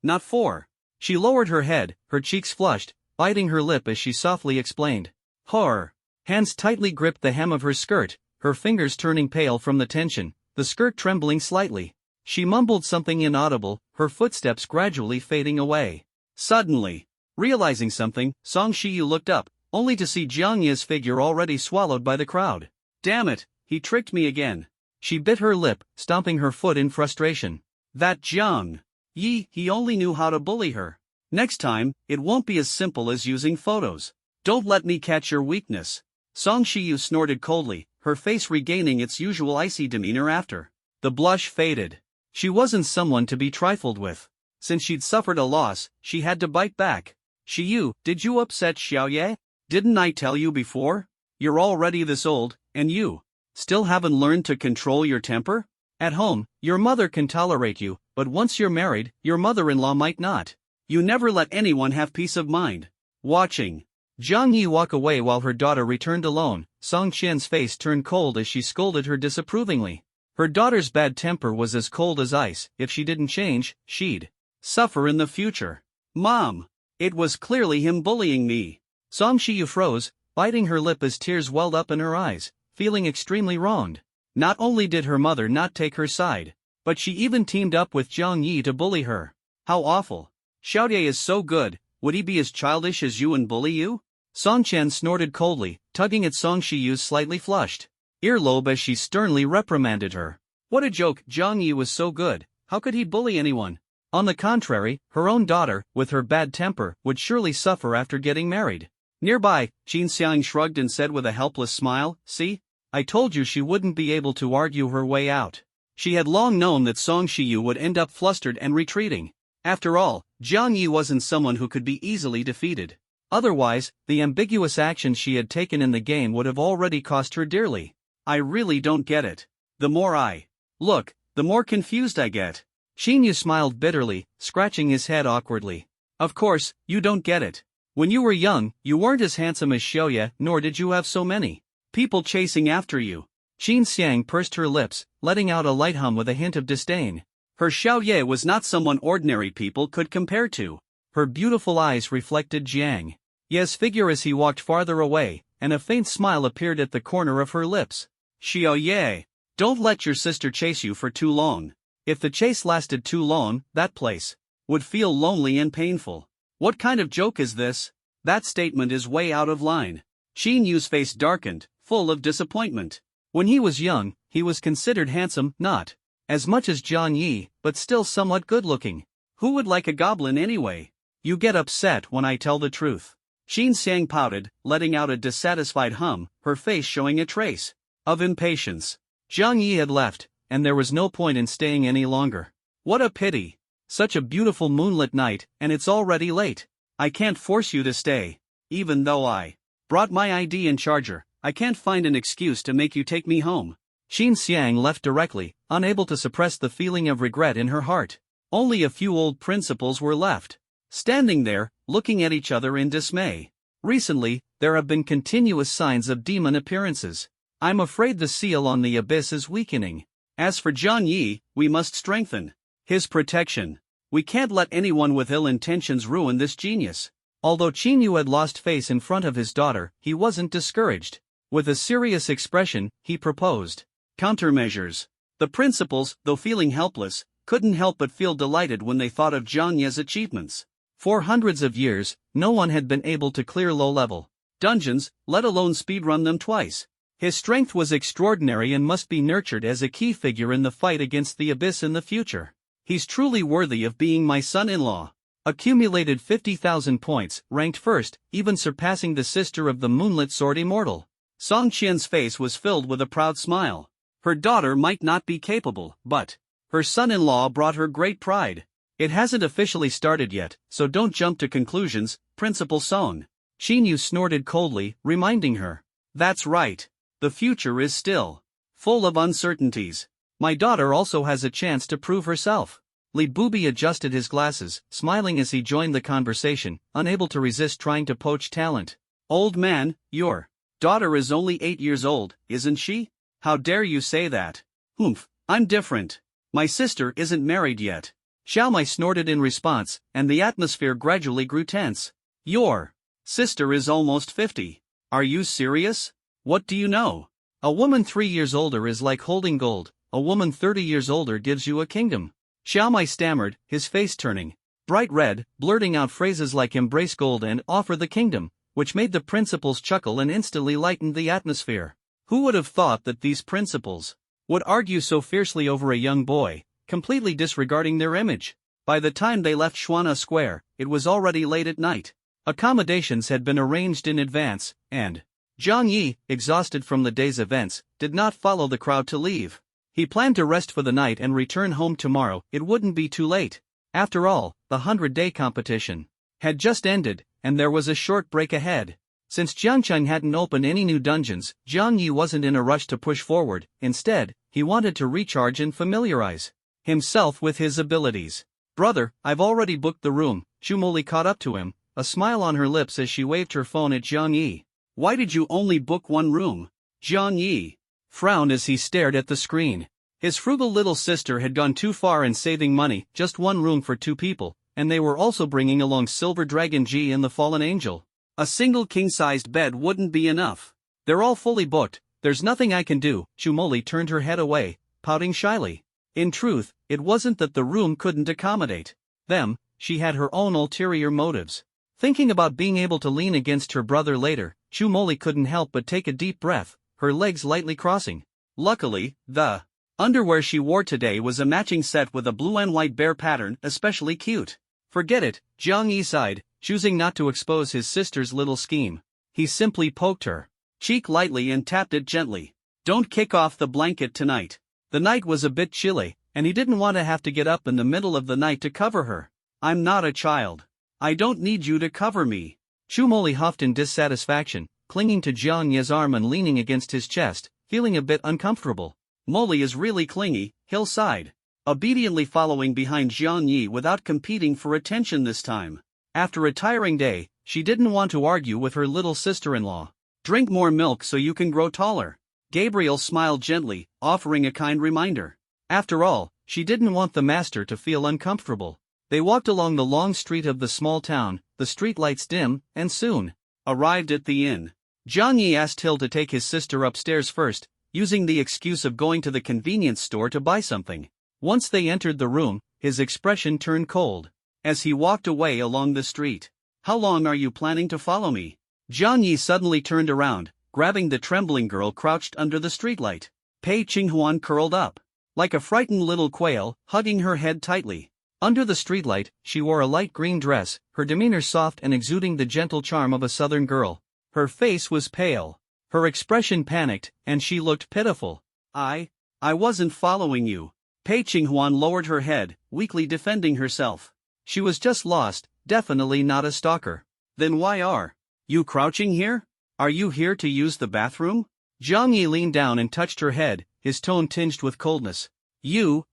She lowered her head, her cheeks flushed, biting her lip as she softly explained. Her hands tightly gripped the hem of her skirt, her fingers turning pale from the tension, the skirt trembling slightly. She mumbled something inaudible, her footsteps gradually fading away. Suddenly, realizing something, Song Shiyu looked up, only to see Jiang Yi's figure already swallowed by the crowd. Damn it, he tricked me again. She bit her lip, stomping her foot in frustration. That Jiang Yi, he only knew how to bully her. Next time, it won't be as simple as using photos. Don't let me catch your weakness. Song Shiyu snorted coldly, her face regaining its usual icy demeanor after the blush faded. She wasn't someone to be trifled with. Since she'd suffered a loss, she had to bite back. Shiyu, did you upset Xiaoye? Didn't I tell you before? You're already this old, and you still haven't learned to control your temper? At home, your mother can tolerate you, but once you're married, your mother-in-law might not. You never let anyone have peace of mind. Watching Zhang Yi walk away while her daughter returned alone, Song Qian's face turned cold as she scolded her disapprovingly. Her daughter's bad temper was as cold as ice. If she didn't change, she'd suffer in the future. Mom! It was clearly him bullying me. Song Shiyu froze, biting her lip as tears welled up in her eyes, feeling extremely wronged. Not only did her mother not take her side, but she even teamed up with Zhang Yi to bully her. How awful. Xiaoye is so good, would he be as childish as you and bully you? Song Qian snorted coldly, tugging at Song Shiyu's slightly flushed earlobe as she sternly reprimanded her. What a joke, Zhang Yi was so good, how could he bully anyone? On the contrary, her own daughter, with her bad temper, would surely suffer after getting married. Nearby, Qin Xiang shrugged and said with a helpless smile, "See? I told you she wouldn't be able to argue her way out." She had long known that Song Shiyu would end up flustered and retreating. After all, Zhang Yi wasn't someone who could be easily defeated. Otherwise, the ambiguous actions she had taken in the game would have already cost her dearly. I really don't get it. The more I look, the more confused I get. Qin Yu smiled bitterly, scratching his head awkwardly. Of course, you don't get it. When you were young, you weren't as handsome as Xiaoye, nor did you have so many people chasing after you. Qin Xiang pursed her lips, letting out a light hum with a hint of disdain. Her Xiaoye was not someone ordinary people could compare to. Her beautiful eyes reflected Jiang Ye's figure as he walked farther away, and a faint smile appeared at the corner of her lips. Xiaoye, don't let your sister chase you for too long. If the chase lasted too long, that place would feel lonely and painful. What kind of joke is this? That statement is way out of line. Qin Yu's face darkened, full of disappointment. When he was young, he was considered handsome, not as much as Zhang Yi, but still somewhat good-looking. Who would like a goblin anyway? You get upset when I tell the truth. Qin Xiang pouted, letting out a dissatisfied hum, her face showing a trace of impatience. Zhang Yi had left, and there was no point in staying any longer. What a pity. Such a beautiful moonlit night, and it's already late. I can't force you to stay. Even though I brought my ID and charger, I can't find an excuse to make you take me home. Qin Xiang left directly, unable to suppress the feeling of regret in her heart. Only a few old principals were left, standing there, looking at each other in dismay. Recently, there have been continuous signs of demon appearances. I'm afraid the seal on the abyss is weakening. As for Zhang Yi, we must strengthen his protection. We can't let anyone with ill intentions ruin this genius. Although Qin Yu had lost face in front of his daughter, he wasn't discouraged. With a serious expression, he proposed countermeasures. The principals, though feeling helpless, couldn't help but feel delighted when they thought of Zhang Ye's achievements. For hundreds of years, no one had been able to clear low-level dungeons, let alone speedrun them twice. His strength was extraordinary and must be nurtured as a key figure in the fight against the abyss in the future. He's truly worthy of being my son-in-law. Accumulated 50,000 points, ranked first, even surpassing the sister of the Moonlit Sword Immortal. Song Qian's face was filled with a proud smile. Her daughter might not be capable, but her son-in-law brought her great pride. It hasn't officially started yet, so don't jump to conclusions, Principal Song. Qin Yu snorted coldly, reminding her. That's right. The future is still full of uncertainties. My daughter also has a chance to prove herself. Li Bubi adjusted his glasses, smiling as he joined the conversation, unable to resist trying to poach talent. Old man, your daughter is only 8 years old, isn't she? How dare you say that? Humph, I'm different. My sister isn't married yet. Xiao Mai snorted in response, and the atmosphere gradually grew tense. Your sister is almost 50. Are you serious? What do you know? A woman 3 years older is like holding gold. A woman 30 years older gives you a kingdom. Xiao Mai stammered, his face turning bright red, blurting out phrases like embrace gold and offer the kingdom, which made the principals chuckle and instantly lightened the atmosphere. Who would have thought that these principals would argue so fiercely over a young boy, completely disregarding their image? By the time they left Xuana Square, it was already late at night. Accommodations had been arranged in advance, and Zhang Yi, exhausted from the day's events, did not follow the crowd to leave. He planned to rest for the night and return home tomorrow. It wouldn't be too late. After all, the 100-day competition had just ended, and there was a short break ahead. Since Jiangcheng hadn't opened any new dungeons, Jiang Yi wasn't in a rush to push forward. Instead, he wanted to recharge and familiarize himself with his abilities. "Brother, I've already booked the room." Shumoli caught up to him, a smile on her lips as she waved her phone at Jiang Yi. "Why did you only book one room?" Jiang Yi frowned as he stared at the screen. His frugal little sister had gone too far in saving money, just one room for two people, and they were also bringing along Silver Dragon G and the Fallen Angel. A single king-sized bed wouldn't be enough. "They're all fully booked, there's nothing I can do." Shumoli turned her head away, pouting shyly. In truth, it wasn't that the room couldn't accommodate them, she had her own ulterior motives. Thinking about being able to lean against her brother later, Shumoli couldn't help but take a deep breath, her legs lightly crossing. Luckily, the underwear she wore today was a matching set with a blue and white bear pattern, especially cute. "Forget it," Jiang Yi sighed, choosing not to expose his sister's little scheme. He simply poked her cheek lightly and tapped it gently. "Don't kick off the blanket tonight." The night was a bit chilly, and he didn't want to have to get up in the middle of the night to cover her. "I'm not a child. I don't need you to cover me." Shumoli huffed in dissatisfaction, clinging to Jiang Yi's arm and leaning against his chest, feeling a bit uncomfortable. "Molly is really clingy," Hill sighed, obediently following behind Jiang Yi without competing for attention this time. After a tiring day, she didn't want to argue with her little sister-in-law. "Drink more milk so you can grow taller." Gabriel smiled gently, offering a kind reminder. After all, she didn't want the master to feel uncomfortable. They walked along the long street of the small town, the streetlights dim, and soon arrived at the inn. Jiang Yi asked Hill to take his sister upstairs first, using the excuse of going to the convenience store to buy something. Once they entered the room, his expression turned cold as he walked away along the street. "How long are you planning to follow me?" Jiang Yi suddenly turned around, grabbing the trembling girl crouched under the streetlight. Pei Qinghuan curled up like a frightened little quail, hugging her head tightly. Under the streetlight, she wore a light green dress, her demeanor soft and exuding the gentle charm of a southern girl. Her face was pale, her expression panicked, and she looked pitiful. I wasn't following you." Pei Qinghuan lowered her head, weakly defending herself. She was just lost, definitely not a stalker. "Then why are you crouching here? Are you here to use the bathroom?" Jiang Yi leaned down and touched her head, his tone tinged with coldness. You.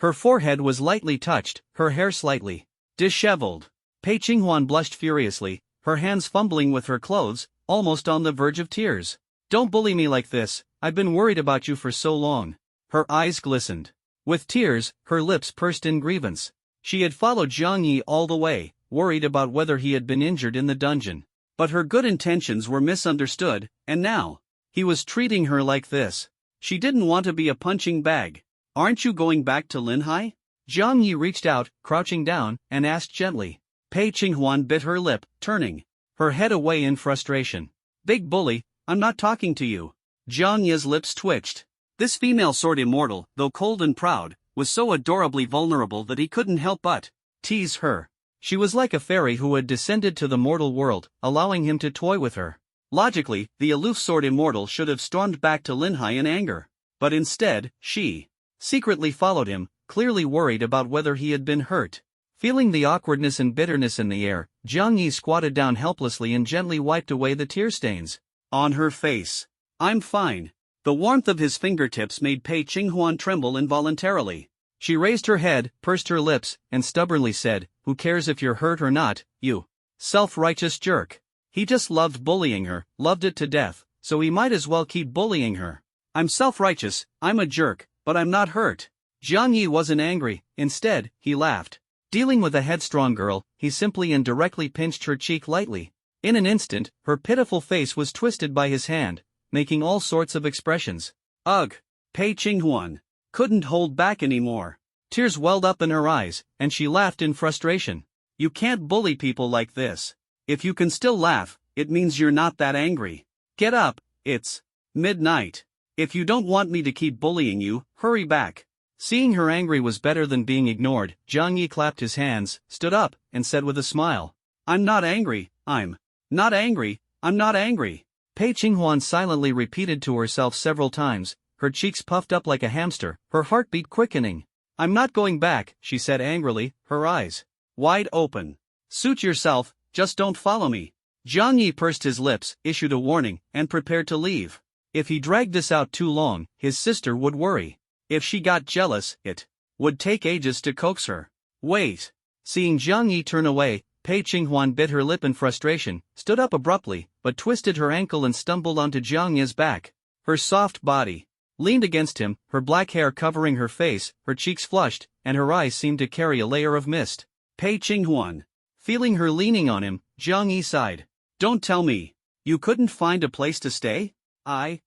Her forehead was lightly touched, her hair slightly disheveled. Pei Qinghuan blushed furiously, her hands fumbling with her clothes, almost on the verge of tears. "Don't bully me like this, I've been worried about you for so long." Her eyes glistened with tears, her lips pursed in grievance. She had followed Jiang Yi all the way, worried about whether he had been injured in the dungeon. But her good intentions were misunderstood, and now he was treating her like this. She didn't want to be a punching bag. "Aren't you going back to Linhai?" Jiang Yi reached out, crouching down, and asked gently. Pei Qinghuan bit her lip, turning her head away in frustration. "Big bully, I'm not talking to you." Jiang Yi's lips twitched. This female sword immortal, though cold and proud, was so adorably vulnerable that he couldn't help but tease her. She was like a fairy who had descended to the mortal world, allowing him to toy with her. Logically, the aloof sword immortal should have stormed back to Linhai in anger. But instead, she secretly followed him, clearly worried about whether he had been hurt. Feeling the awkwardness and bitterness in the air, Jiang Yi squatted down helplessly and gently wiped away the tear stains on her face. "I'm fine." The warmth of his fingertips made Pei Qinghuan tremble involuntarily. She raised her head, pursed her lips, and stubbornly said, "Who cares if you're hurt or not, you self-righteous jerk." He just loved bullying her, loved it to death, so he might as well keep bullying her. "I'm self-righteous, I'm a jerk, but I'm not hurt." Jiang Yi wasn't angry, instead, he laughed. Dealing with a headstrong girl, he simply and directly pinched her cheek lightly. In an instant, her pitiful face was twisted by his hand, making all sorts of expressions. Ugh! Pei Qinghuan couldn't hold back anymore. Tears welled up in her eyes, and she laughed in frustration. "You can't bully people like this. If you can still laugh, it means you're not that angry. Get up, it's midnight. If you don't want me to keep bullying you, hurry back." Seeing her angry was better than being ignored, Jiang Yi clapped his hands, stood up, and said with a smile, "I'm not angry, I'm not angry, I'm not angry." Pei Qinghuan silently repeated to herself several times, her cheeks puffed up like a hamster, her heartbeat quickening. "I'm not going back," she said angrily, her eyes wide open. "Suit yourself, just don't follow me." Jiang Yi pursed his lips, issued a warning, and prepared to leave. If he dragged this out too long, his sister would worry. If she got jealous, it would take ages to coax her. Wait. Seeing Jiang Yi turn away, Pei Qinghuan bit her lip in frustration, stood up abruptly, but twisted her ankle and stumbled onto Jiang Yi's back. Her soft body leaned against him, her black hair covering her face, her cheeks flushed, and her eyes seemed to carry a layer of mist. Pei Qinghuan. Feeling her leaning on him, Jiang Yi sighed. Don't tell me. You couldn't find a place to stay? Pei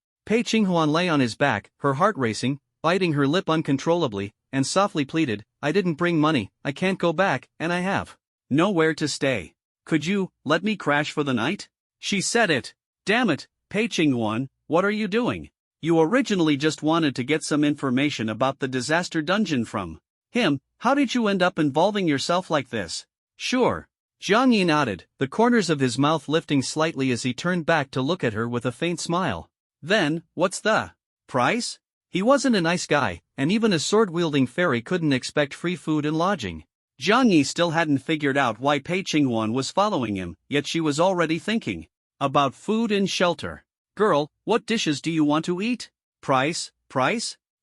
Qinghuan lay on his back, her heart racing, biting her lip uncontrollably, and softly pleaded, I didn't bring money, I can't go back, and I have nowhere to stay. Could you let me crash for the night? She said it. Damn it, Pei Qinghuan, what are you doing? You originally just wanted to get some information about the disaster dungeon from him. How did you end up involving yourself like this? Sure. Jiang Yi nodded, the corners of his mouth lifting slightly as he turned back to look at her with a faint smile. Then, what's the price? He wasn't a nice guy, and even a sword-wielding fairy couldn't expect free food and lodging. Jiang Yi still hadn't figured out why Pei Qinghuan was following him, yet she was already thinking about food and shelter. Girl, what dishes do you want to eat? Price?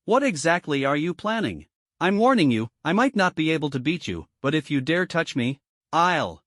What exactly are you planning? I'm warning you, I might not be able to beat you, but if you dare touch me, I'll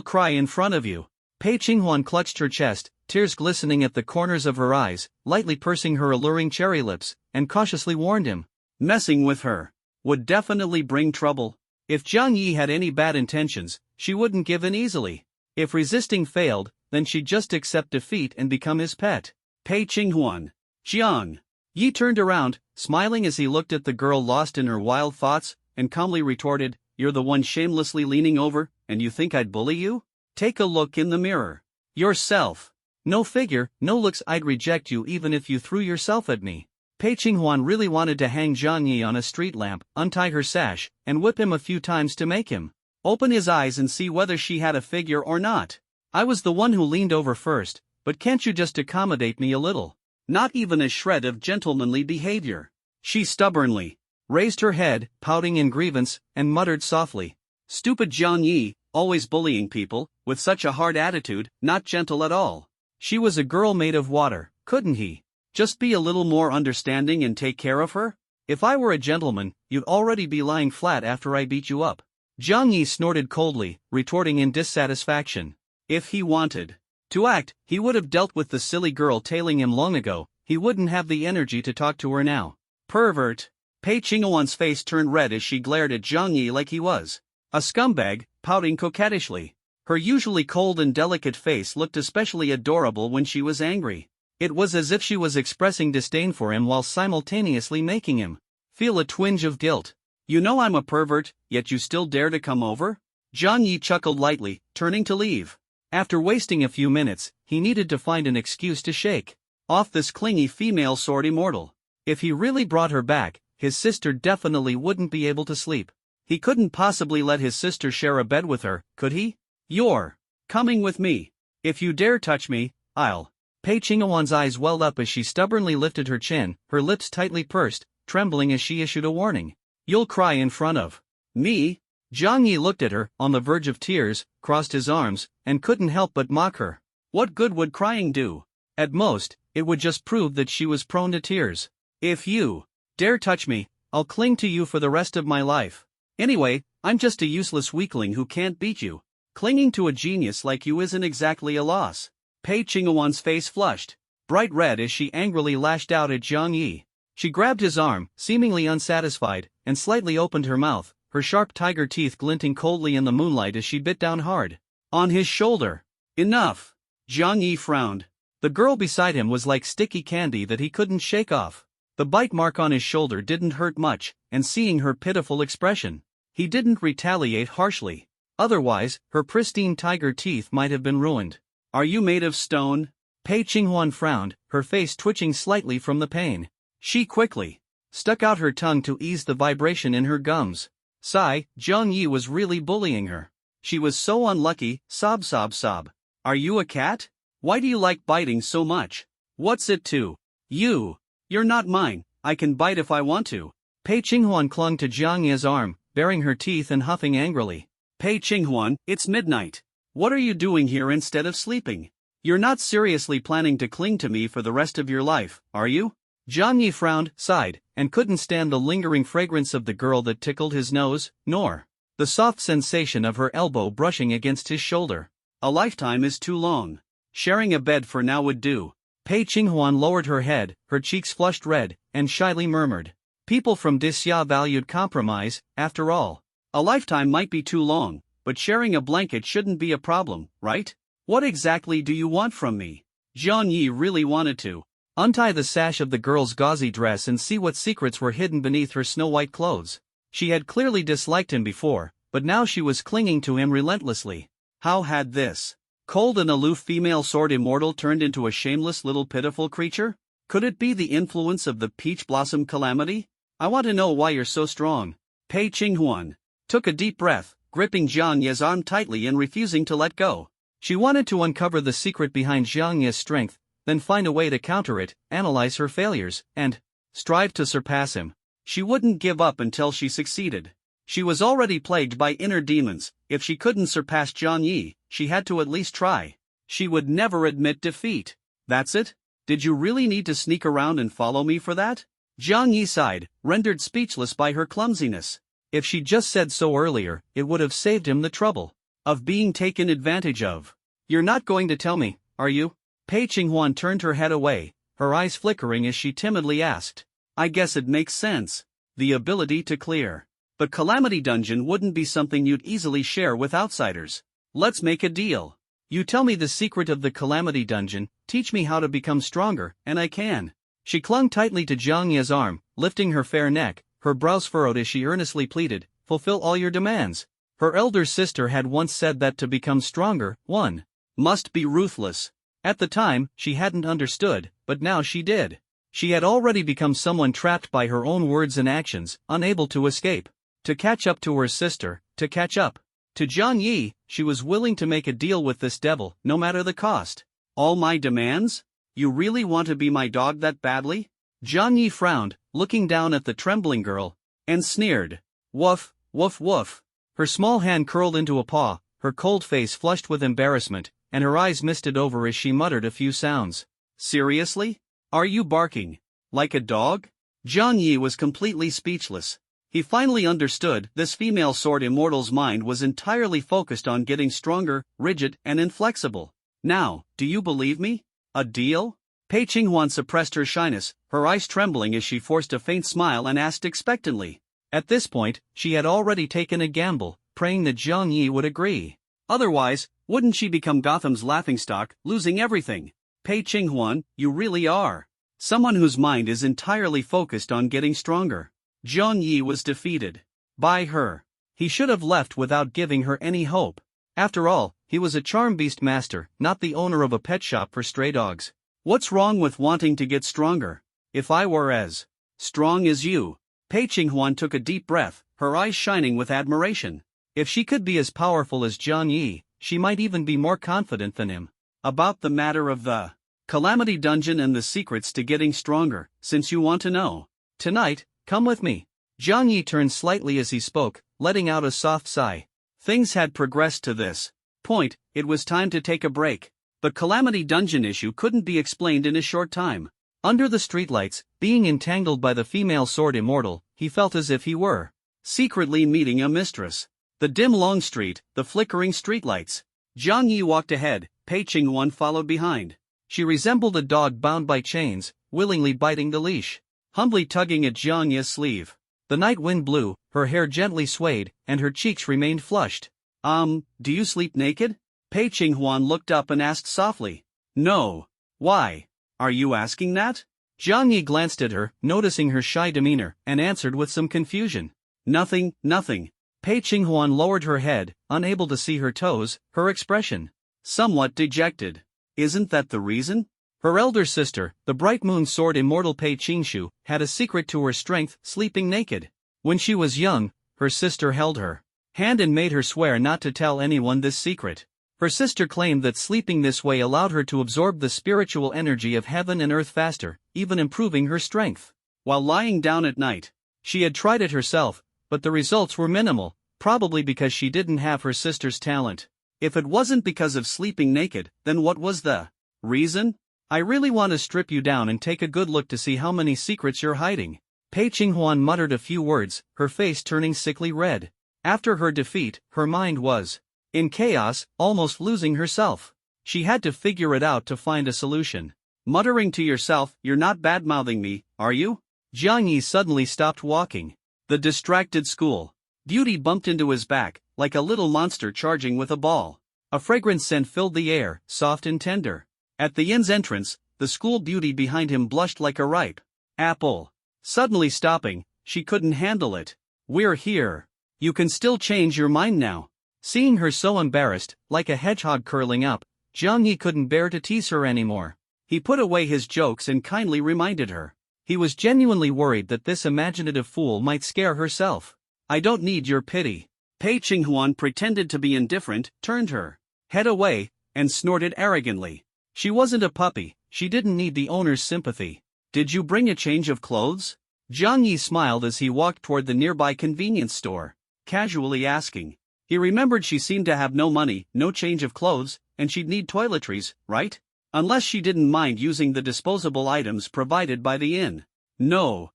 cry in front of you. Pei Qinghuan clutched her chest, tears glistening at the corners of her eyes, lightly pursing her alluring cherry lips, and cautiously warned him. Messing with her would definitely bring trouble. If Jiang Yi had any bad intentions, she wouldn't give in easily. If resisting failed, then she'd just accept defeat and become his pet. Pei Qinghuan. Jiang Yi turned around, smiling as he looked at the girl lost in her wild thoughts, and calmly retorted, You're the one shamelessly leaning over, and you think I'd bully you? Take a look in the mirror. Yourself. No figure, no looks. I'd reject you even if you threw yourself at me. Pei Qinghuan really wanted to hang Jiang Yi on a street lamp, untie her sash, and whip him a few times to make him open his eyes and see whether she had a figure or not. I was the one who leaned over first, but can't you just accommodate me a little? Not even a shred of gentlemanly behavior. She stubbornly raised her head, pouting in grievance, and muttered softly. Stupid Jiang Yi, always bullying people, with such a hard attitude, not gentle at all. She was a girl made of water, couldn't he just be a little more understanding and take care of her? If I were a gentleman, you'd already be lying flat after I beat you up. Jiang Yi snorted coldly, retorting in dissatisfaction. If he wanted to act, he would have dealt with the silly girl tailing him long ago. He wouldn't have the energy to talk to her now. Pervert. Pei Qinghuan's face turned red as she glared at Jiang Yi like he was a scumbag, pouting coquettishly. Her usually cold and delicate face looked especially adorable when she was angry. It was as if she was expressing disdain for him while simultaneously making him feel a twinge of guilt. You know I'm a pervert, yet you still dare to come over? Jiang Yi chuckled lightly, turning to leave. After wasting a few minutes, he needed to find an excuse to shake off this clingy female sword immortal. If he really brought her back, his sister definitely wouldn't be able to sleep. He couldn't possibly let his sister share a bed with her, could he? You're coming with me. If you dare touch me, I'll. Pei Qinghuan's eyes welled up as she stubbornly lifted her chin, her lips tightly pursed, trembling as she issued a warning. You'll cry in front of me? Jiang Yi looked at her, on the verge of tears, crossed his arms, and couldn't help but mock her. What good would crying do? At most, it would just prove that she was prone to tears. If you dare touch me, I'll cling to you for the rest of my life. Anyway, I'm just a useless weakling who can't beat you. Clinging to a genius like you isn't exactly a loss. Pei Qinghuan's face flushed, bright red as she angrily lashed out at Jiang Yi. She grabbed his arm, seemingly unsatisfied, and slightly opened her mouth, her sharp tiger teeth glinting coldly in the moonlight as she bit down hard on his shoulder. Enough! Jiang Yi frowned. The girl beside him was like sticky candy that he couldn't shake off. The bite mark on his shoulder didn't hurt much, and seeing her pitiful expression, he didn't retaliate harshly. Otherwise, her pristine tiger teeth might have been ruined. Are you made of stone? Pei Qinghuan frowned, her face twitching slightly from the pain. She quickly stuck out her tongue to ease the vibration in her gums. Sigh, Jiang Yi was really bullying her. She was so unlucky, sob sob sob. Are you a cat? Why do you like biting so much? What's it to you? You're not mine, I can bite if I want to. Pei Qinghuan clung to Jiang Yi's arm, baring her teeth and huffing angrily. Pei Qinghuan, it's midnight. What are you doing here instead of sleeping? You're not seriously planning to cling to me for the rest of your life, are you? Jiang Yi frowned, sighed, and couldn't stand the lingering fragrance of the girl that tickled his nose, nor the soft sensation of her elbow brushing against his shoulder. A lifetime is too long. Sharing a bed for now would do. Pei Qinghuan lowered her head, her cheeks flushed red, and shyly murmured. People from Disya valued compromise, after all. A lifetime might be too long, but sharing a blanket shouldn't be a problem, right? What exactly do you want from me? Jiang Yi really wanted to untie the sash of the girl's gauzy dress and see what secrets were hidden beneath her snow-white clothes. She had clearly disliked him before, but now she was clinging to him relentlessly. How had this cold and aloof female sword immortal turned into a shameless little pitiful creature? Could it be the influence of the peach blossom calamity? I want to know why you're so strong. Pei Qinghuan took a deep breath, gripping Jiang Ye's arm tightly and refusing to let go. She wanted to uncover the secret behind Jiang Ye's strength, then find a way to counter it, analyze her failures, and strive to surpass him. She wouldn't give up until she succeeded. She was already plagued by inner demons. If she couldn't surpass Jiang Yi, she had to at least try. She would never admit defeat. That's it? Did you really need to sneak around and follow me for that? Jiang Yi sighed, rendered speechless by her clumsiness. If she'd just said so earlier, it would have saved him the trouble of being taken advantage of. You're not going to tell me, are you? Pei Qinghuan turned her head away, her eyes flickering as she timidly asked. I guess it makes sense. The ability to clear the Calamity Dungeon wouldn't be something you'd easily share with outsiders. Let's make a deal. You tell me the secret of the Calamity Dungeon, teach me how to become stronger, and I can. She clung tightly to Jiang Ye's arm, lifting her fair neck, her brows furrowed as she earnestly pleaded, fulfill all your demands. Her elder sister had once said that to become stronger, one must be ruthless. At the time, she hadn't understood, but now she did. She had already become someone trapped by her own words and actions, unable to escape. To catch up to her sister, to catch up to Jiang Yi, she was willing to make a deal with this devil, no matter the cost. All my demands? You really want to be my dog that badly? Jiang Yi frowned, looking down at the trembling girl, and sneered. Woof, woof, woof. Her small hand curled into a paw, her cold face flushed with embarrassment, and her eyes misted over as she muttered a few sounds. Seriously? Are you barking like a dog? Jiang Yi was completely speechless. He finally understood this female sword immortal's mind was entirely focused on getting stronger, rigid, and inflexible. Now, do you believe me? A deal? Pei Qinghuan suppressed her shyness, her eyes trembling as she forced a faint smile and asked expectantly. At this point, she had already taken a gamble, praying that Jiang Yi would agree. Otherwise, wouldn't she become Gotham's laughingstock, losing everything? Pei Qinghuan, you really are someone whose mind is entirely focused on getting stronger. Jiang Yi was defeated by her. He should have left without giving her any hope. After all, he was a charm beast master, not the owner of a pet shop for stray dogs. What's wrong with wanting to get stronger? If I were as strong as you. Pei Qinghuan took a deep breath, her eyes shining with admiration. If she could be as powerful as Jiang Yi, she might even be more confident than him. About the matter of the Calamity Dungeon and the secrets to getting stronger, since you want to know. Tonight, come with me. Jiang Yi turned slightly as he spoke, letting out a soft sigh. Things had progressed to this point, it was time to take a break. The Calamity Dungeon issue couldn't be explained in a short time. Under the streetlights, being entangled by the female sword immortal, he felt as if he were secretly meeting a mistress. The dim long street, the flickering streetlights. Jiang Yi walked ahead, Pei Qinghuan followed behind. She resembled a dog bound by chains, willingly biting the leash, humbly tugging at Jiang Yi's sleeve. The night wind blew, her hair gently swayed, and her cheeks remained flushed. Do you sleep naked? Pei Qinghuan looked up and asked softly. No. Why? Are you asking that? Jiang Yi glanced at her, noticing her shy demeanor, and answered with some confusion. Nothing, nothing. Pei Qinghuan lowered her head, unable to see her toes, her expression somewhat dejected. Isn't that the reason? Her elder sister, the bright moon sword immortal Pei Qingshu, had a secret to her strength, sleeping naked. When she was young, her sister held her hand and made her swear not to tell anyone this secret. Her sister claimed that sleeping this way allowed her to absorb the spiritual energy of heaven and earth faster, even improving her strength. While lying down at night, she had tried it herself, but the results were minimal, probably because she didn't have her sister's talent. If it wasn't because of sleeping naked, then what was the reason? I really want to strip you down and take a good look to see how many secrets you're hiding. Pei Qinghuan muttered a few words, her face turning sickly red. After her defeat, her mind was in chaos, almost losing herself. She had to figure it out to find a solution. Muttering to yourself, "You're not bad-mouthing me, are you?" Jiang Yi suddenly stopped walking. The distracted school beauty bumped into his back, like a little monster charging with a ball. A fragrant scent filled the air, soft and tender. At the inn's entrance, the school beauty behind him blushed like a ripe apple. Suddenly stopping, she couldn't handle it. "We're here. You can still change your mind now." Seeing her so embarrassed, like a hedgehog curling up, Jiang Yi couldn't bear to tease her anymore. He put away his jokes and kindly reminded her. He was genuinely worried that this imaginative fool might scare herself. "I don't need your pity." Pei Qinghuan pretended to be indifferent, turned her head away, and snorted arrogantly. She wasn't a puppy, she didn't need the owner's sympathy. "Did you bring a change of clothes?" Jiang Yi smiled as he walked toward the nearby convenience store, casually asking. He remembered she seemed to have no money, no change of clothes, and she'd need toiletries, right? Unless she didn't mind using the disposable items provided by the inn. No.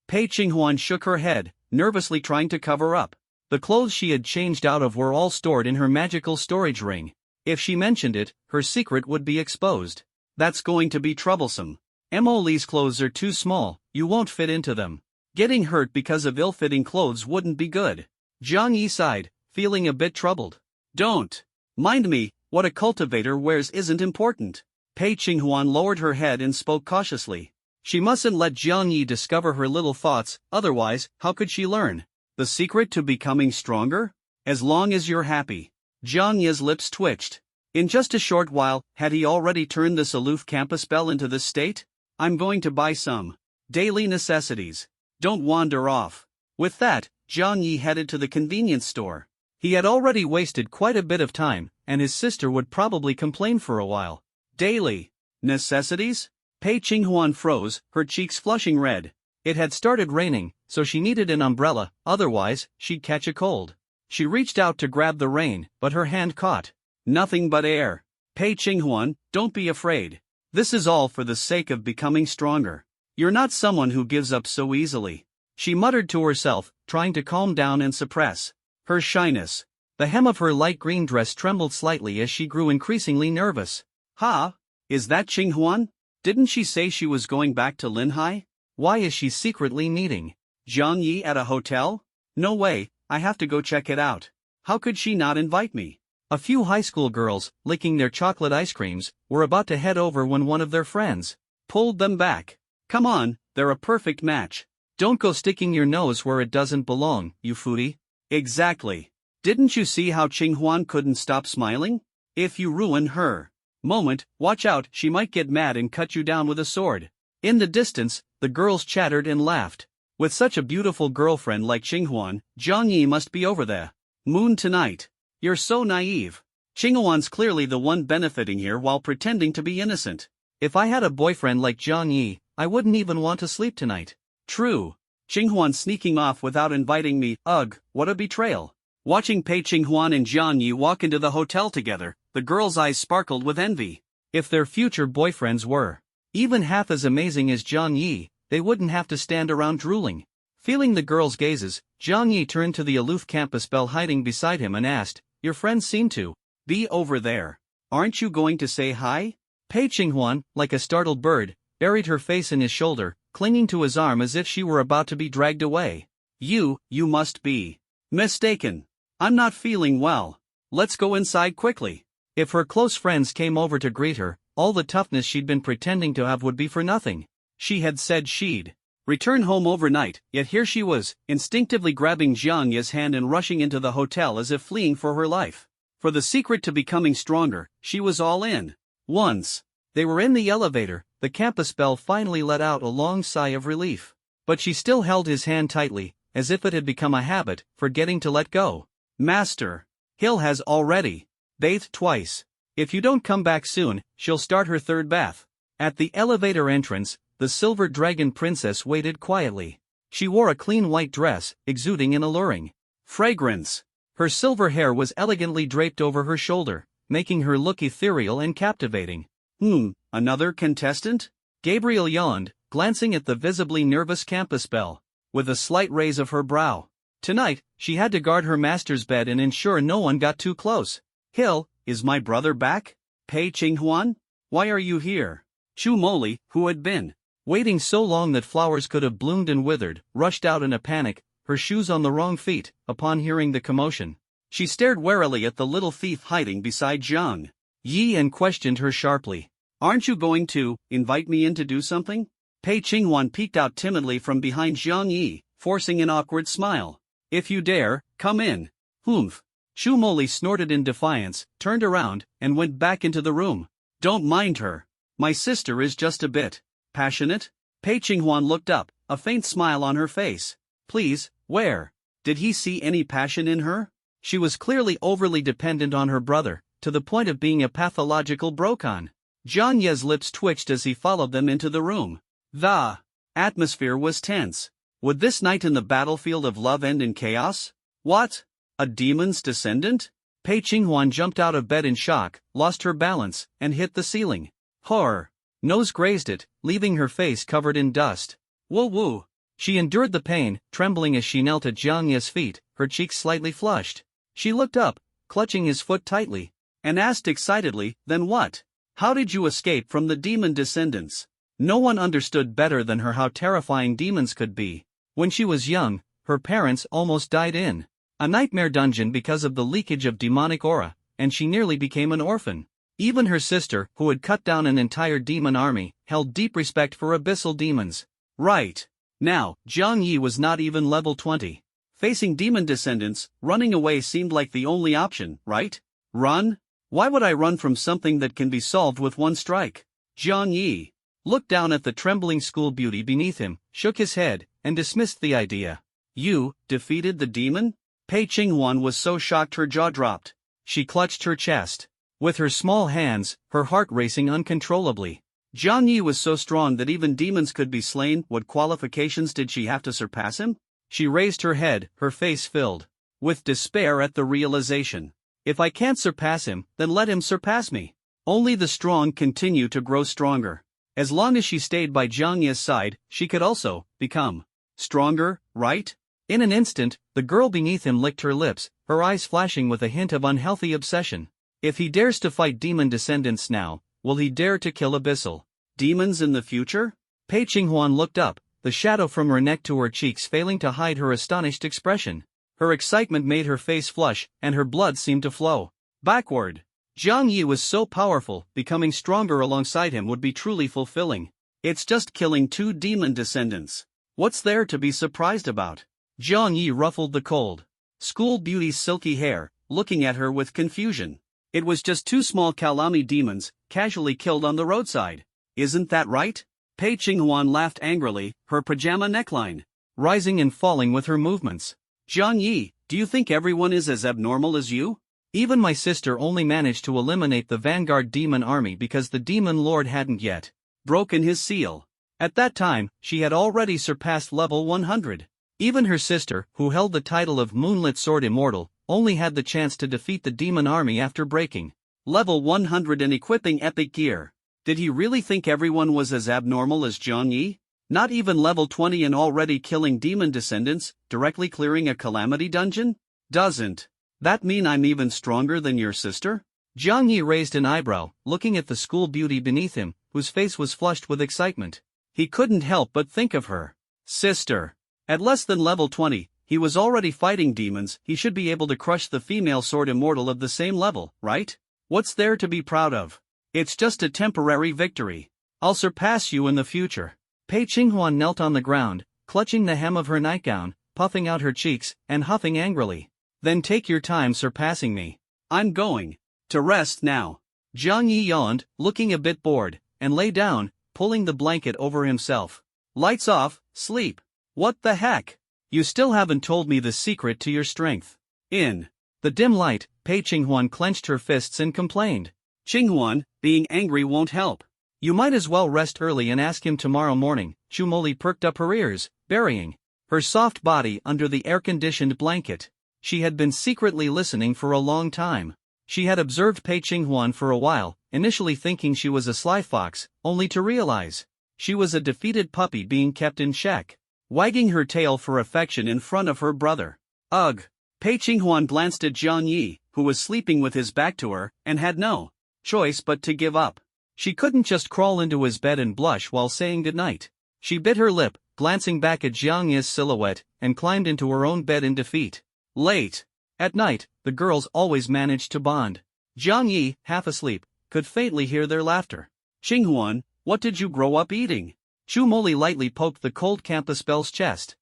Pei Qinghuan shook her head, nervously trying to cover up. The clothes she had changed out of were all stored in her magical storage ring. If she mentioned it, her secret would be exposed. That's going to be troublesome. Emily's clothes are too small, you won't fit into them. Getting hurt because of ill-fitting clothes wouldn't be good. Jiang Yi sighed, feeling a bit troubled. "Don't mind me, what a cultivator wears isn't important." Pei Qinghuan lowered her head and spoke cautiously. She mustn't let Jiang Yi discover her little thoughts, otherwise, how could she learn the secret to becoming stronger? "As long as you're happy." Jiang Yi's lips twitched. In just a short while, had he already turned this aloof campus belle into this state? "I'm going to buy some daily necessities. Don't wander off." With that, Jiang Yi headed to the convenience store. He had already wasted quite a bit of time, and his sister would probably complain for a while. Daily necessities? Pei Qinghuan froze, her cheeks flushing red. It had started raining, so she needed an umbrella, otherwise, she'd catch a cold. She reached out to grab the rain, but her hand caught nothing but air. "Pei Qinghuan, don't be afraid. This is all for the sake of becoming stronger. You're not someone who gives up so easily." She muttered to herself, trying to calm down and suppress her shyness. The hem of her light green dress trembled slightly as she grew increasingly nervous. "Ha? Is that Qinghuan? Didn't she say she was going back to Linhai? Why is she secretly meeting Jiang Yi at a hotel? No way, I have to go check it out. How could she not invite me?" A few high school girls, licking their chocolate ice creams, were about to head over when one of their friends pulled them back. "Come on, they're a perfect match. Don't go sticking your nose where it doesn't belong, you foodie." "Exactly. Didn't you see how Qinghuan couldn't stop smiling? If you ruin her moment, watch out, she might get mad and cut you down with a sword." In the distance, the girls chattered and laughed. With such a beautiful girlfriend like Qinghuan, Jiang Yi must be over the moon tonight. "You're so naive. Qinghuan's clearly the one benefiting here while pretending to be innocent. If I had a boyfriend like Jiang Yi, I wouldn't even want to sleep tonight." "True. Qinghuan sneaking off without inviting me, ugh, what a betrayal." Watching Pei Qinghuan and Jiang Yi walk into the hotel together, the girls' eyes sparkled with envy. If their future boyfriends were even half as amazing as Jiang Yi, they wouldn't have to stand around drooling. Feeling the girls' gazes, Jiang Yi turned to the aloof campus belle hiding beside him and asked, "Your friends seem to be over there. Aren't you going to say hi?" Pei Qinghuan, like a startled bird, buried her face in his shoulder, clinging to his arm as if she were about to be dragged away. You must be mistaken. I'm not feeling well. Let's go inside quickly." If her close friends came over to greet her, all the toughness she'd been pretending to have would be for nothing. She had said she'd return home overnight, yet here she was, instinctively grabbing Jiang Yi's hand and rushing into the hotel as if fleeing for her life. For the secret to becoming stronger, she was all in. Once they were in the elevator, the campus belle finally let out a long sigh of relief. But she still held his hand tightly, as if it had become a habit, forgetting to let go. "Master Hill has already bathed twice. If you don't come back soon, she'll start her third bath." At the elevator entrance, the Silver Dragon Princess waited quietly. She wore a clean white dress, exuding an alluring fragrance. Her silver hair was elegantly draped over her shoulder, making her look ethereal and captivating. Another contestant? Gabriel yawned, glancing at the visibly nervous campus belle, with a slight raise of her brow. Tonight, she had to guard her master's bed and ensure no one got too close. Hill, is my brother back? Pei Qinghuan? Why are you here? Chu Moli, who had been waiting so long that flowers could have bloomed and withered, rushed out in a panic, her shoes on the wrong feet, upon hearing the commotion. She stared warily at the little thief hiding beside Zhang Yi and questioned her sharply. Aren't you going to invite me in to do something? Pei Qinghuan peeked out timidly from behind Zhang Yi, forcing an awkward smile. If you dare, come in. Humph. Chu Moli snorted in defiance, turned around, and went back into the room. Don't mind her. My sister is just a bit passionate. Pei Qinghuan looked up, a faint smile on her face. Please, where? Did he see any passion in her? She was clearly overly dependent on her brother, to the point of being a pathological brocon. Zhang Ye's lips twitched as he followed them into the room. The atmosphere was tense. Would this night in the battlefield of love end in chaos? What? A demon's descendant? Pei Qinghuan jumped out of bed in shock, lost her balance, and hit the ceiling. Horror. Nose grazed it, leaving her face covered in dust. Woo-woo. She endured the pain, trembling as she knelt at Zhang Ye's feet, her cheeks slightly flushed. She looked up, clutching his foot tightly, and asked excitedly, then what? How did you escape from the demon descendants? No one understood better than her how terrifying demons could be. When she was young, her parents almost died in a nightmare dungeon because of the leakage of demonic aura, and she nearly became an orphan. Even her sister, who had cut down an entire demon army, held deep respect for abyssal demons. Right. Now, Zhang Yi was not even level 20. Facing demon descendants, running away seemed like the only option, right? Run? Why would I run from something that can be solved with one strike? Zhang Yi looked down at the trembling school beauty beneath him, shook his head, and dismissed the idea. You defeated the demon? Pei Qinghuan was so shocked her jaw dropped. She clutched her chest. With her small hands, her heart racing uncontrollably. Zhang Yi was so strong that even demons could be slain. What qualifications did she have to surpass him? She raised her head, her face filled with despair at the realization. If I can't surpass him, then let him surpass me. Only the strong continue to grow stronger. As long as she stayed by Zhang Ye's side, she could also become stronger, right? In an instant, the girl beneath him licked her lips, her eyes flashing with a hint of unhealthy obsession. If he dares to fight demon descendants now, will he dare to kill abyssal demons in the future? Pei Qinghuan looked up, the shadow from her neck to her cheeks failing to hide her astonished expression. Her excitement made her face flush, and her blood seemed to flow backward. Zhang Yi was so powerful, becoming stronger alongside him would be truly fulfilling. It's just killing 2 demon descendants. What's there to be surprised about? Zhang Yi ruffled the cold school beauty's silky hair, looking at her with confusion. It was just 2 small Kalami demons, casually killed on the roadside. Isn't that right? Pei Qinghuan laughed angrily, her pajama neckline rising and falling with her movements. Zhang Yi, do you think everyone is as abnormal as you? Even my sister only managed to eliminate the vanguard demon army because the demon lord hadn't yet broken his seal. At that time, she had already surpassed level 100. Even her sister, who held the title of Moonlit Sword Immortal, only had the chance to defeat the demon army after breaking level 100 and equipping epic gear. Did he really think everyone was as abnormal as Zhang Yi? Not even level 20 and already killing demon descendants, directly clearing a calamity dungeon? Doesn't that mean I'm even stronger than your sister? Zhang Yi raised an eyebrow, looking at the school beauty beneath him, whose face was flushed with excitement. He couldn't help but think of her sister. At less than level 20, he was already fighting demons. He should be able to crush the female sword immortal of the same level, right? What's there to be proud of? It's just a temporary victory. I'll surpass you in the future. Pei Qinghuan knelt on the ground, clutching the hem of her nightgown, puffing out her cheeks, and huffing angrily. Then take your time surpassing me. I'm going to rest now. Zhang Yi yawned, looking a bit bored, and lay down, pulling the blanket over himself. Lights off, sleep. What the heck? You still haven't told me the secret to your strength. In the dim light, Pei Qinghuan clenched her fists and complained. Qinghuan, being angry won't help. You might as well rest early and ask him tomorrow morning. Chu Moli perked up her ears, burying her soft body under the air-conditioned blanket. She had been secretly listening for a long time. She had observed Pei Qinghuan for a while, initially thinking she was a sly fox, only to realize she was a defeated puppy being kept in check, wagging her tail for affection in front of her brother. Ugh! Pei Qinghuan glanced at Jiang Yi, who was sleeping with his back to her, and had no choice but to give up. She couldn't just crawl into his bed and blush while saying goodnight. She bit her lip, glancing back at Jiang Yi's silhouette, and climbed into her own bed in defeat. Late at night, the girls always managed to bond. Jiang Yi, half asleep, could faintly hear their laughter. Qinghuan, what did you grow up eating? Chu Moli lightly poked the cold campus belle's chest.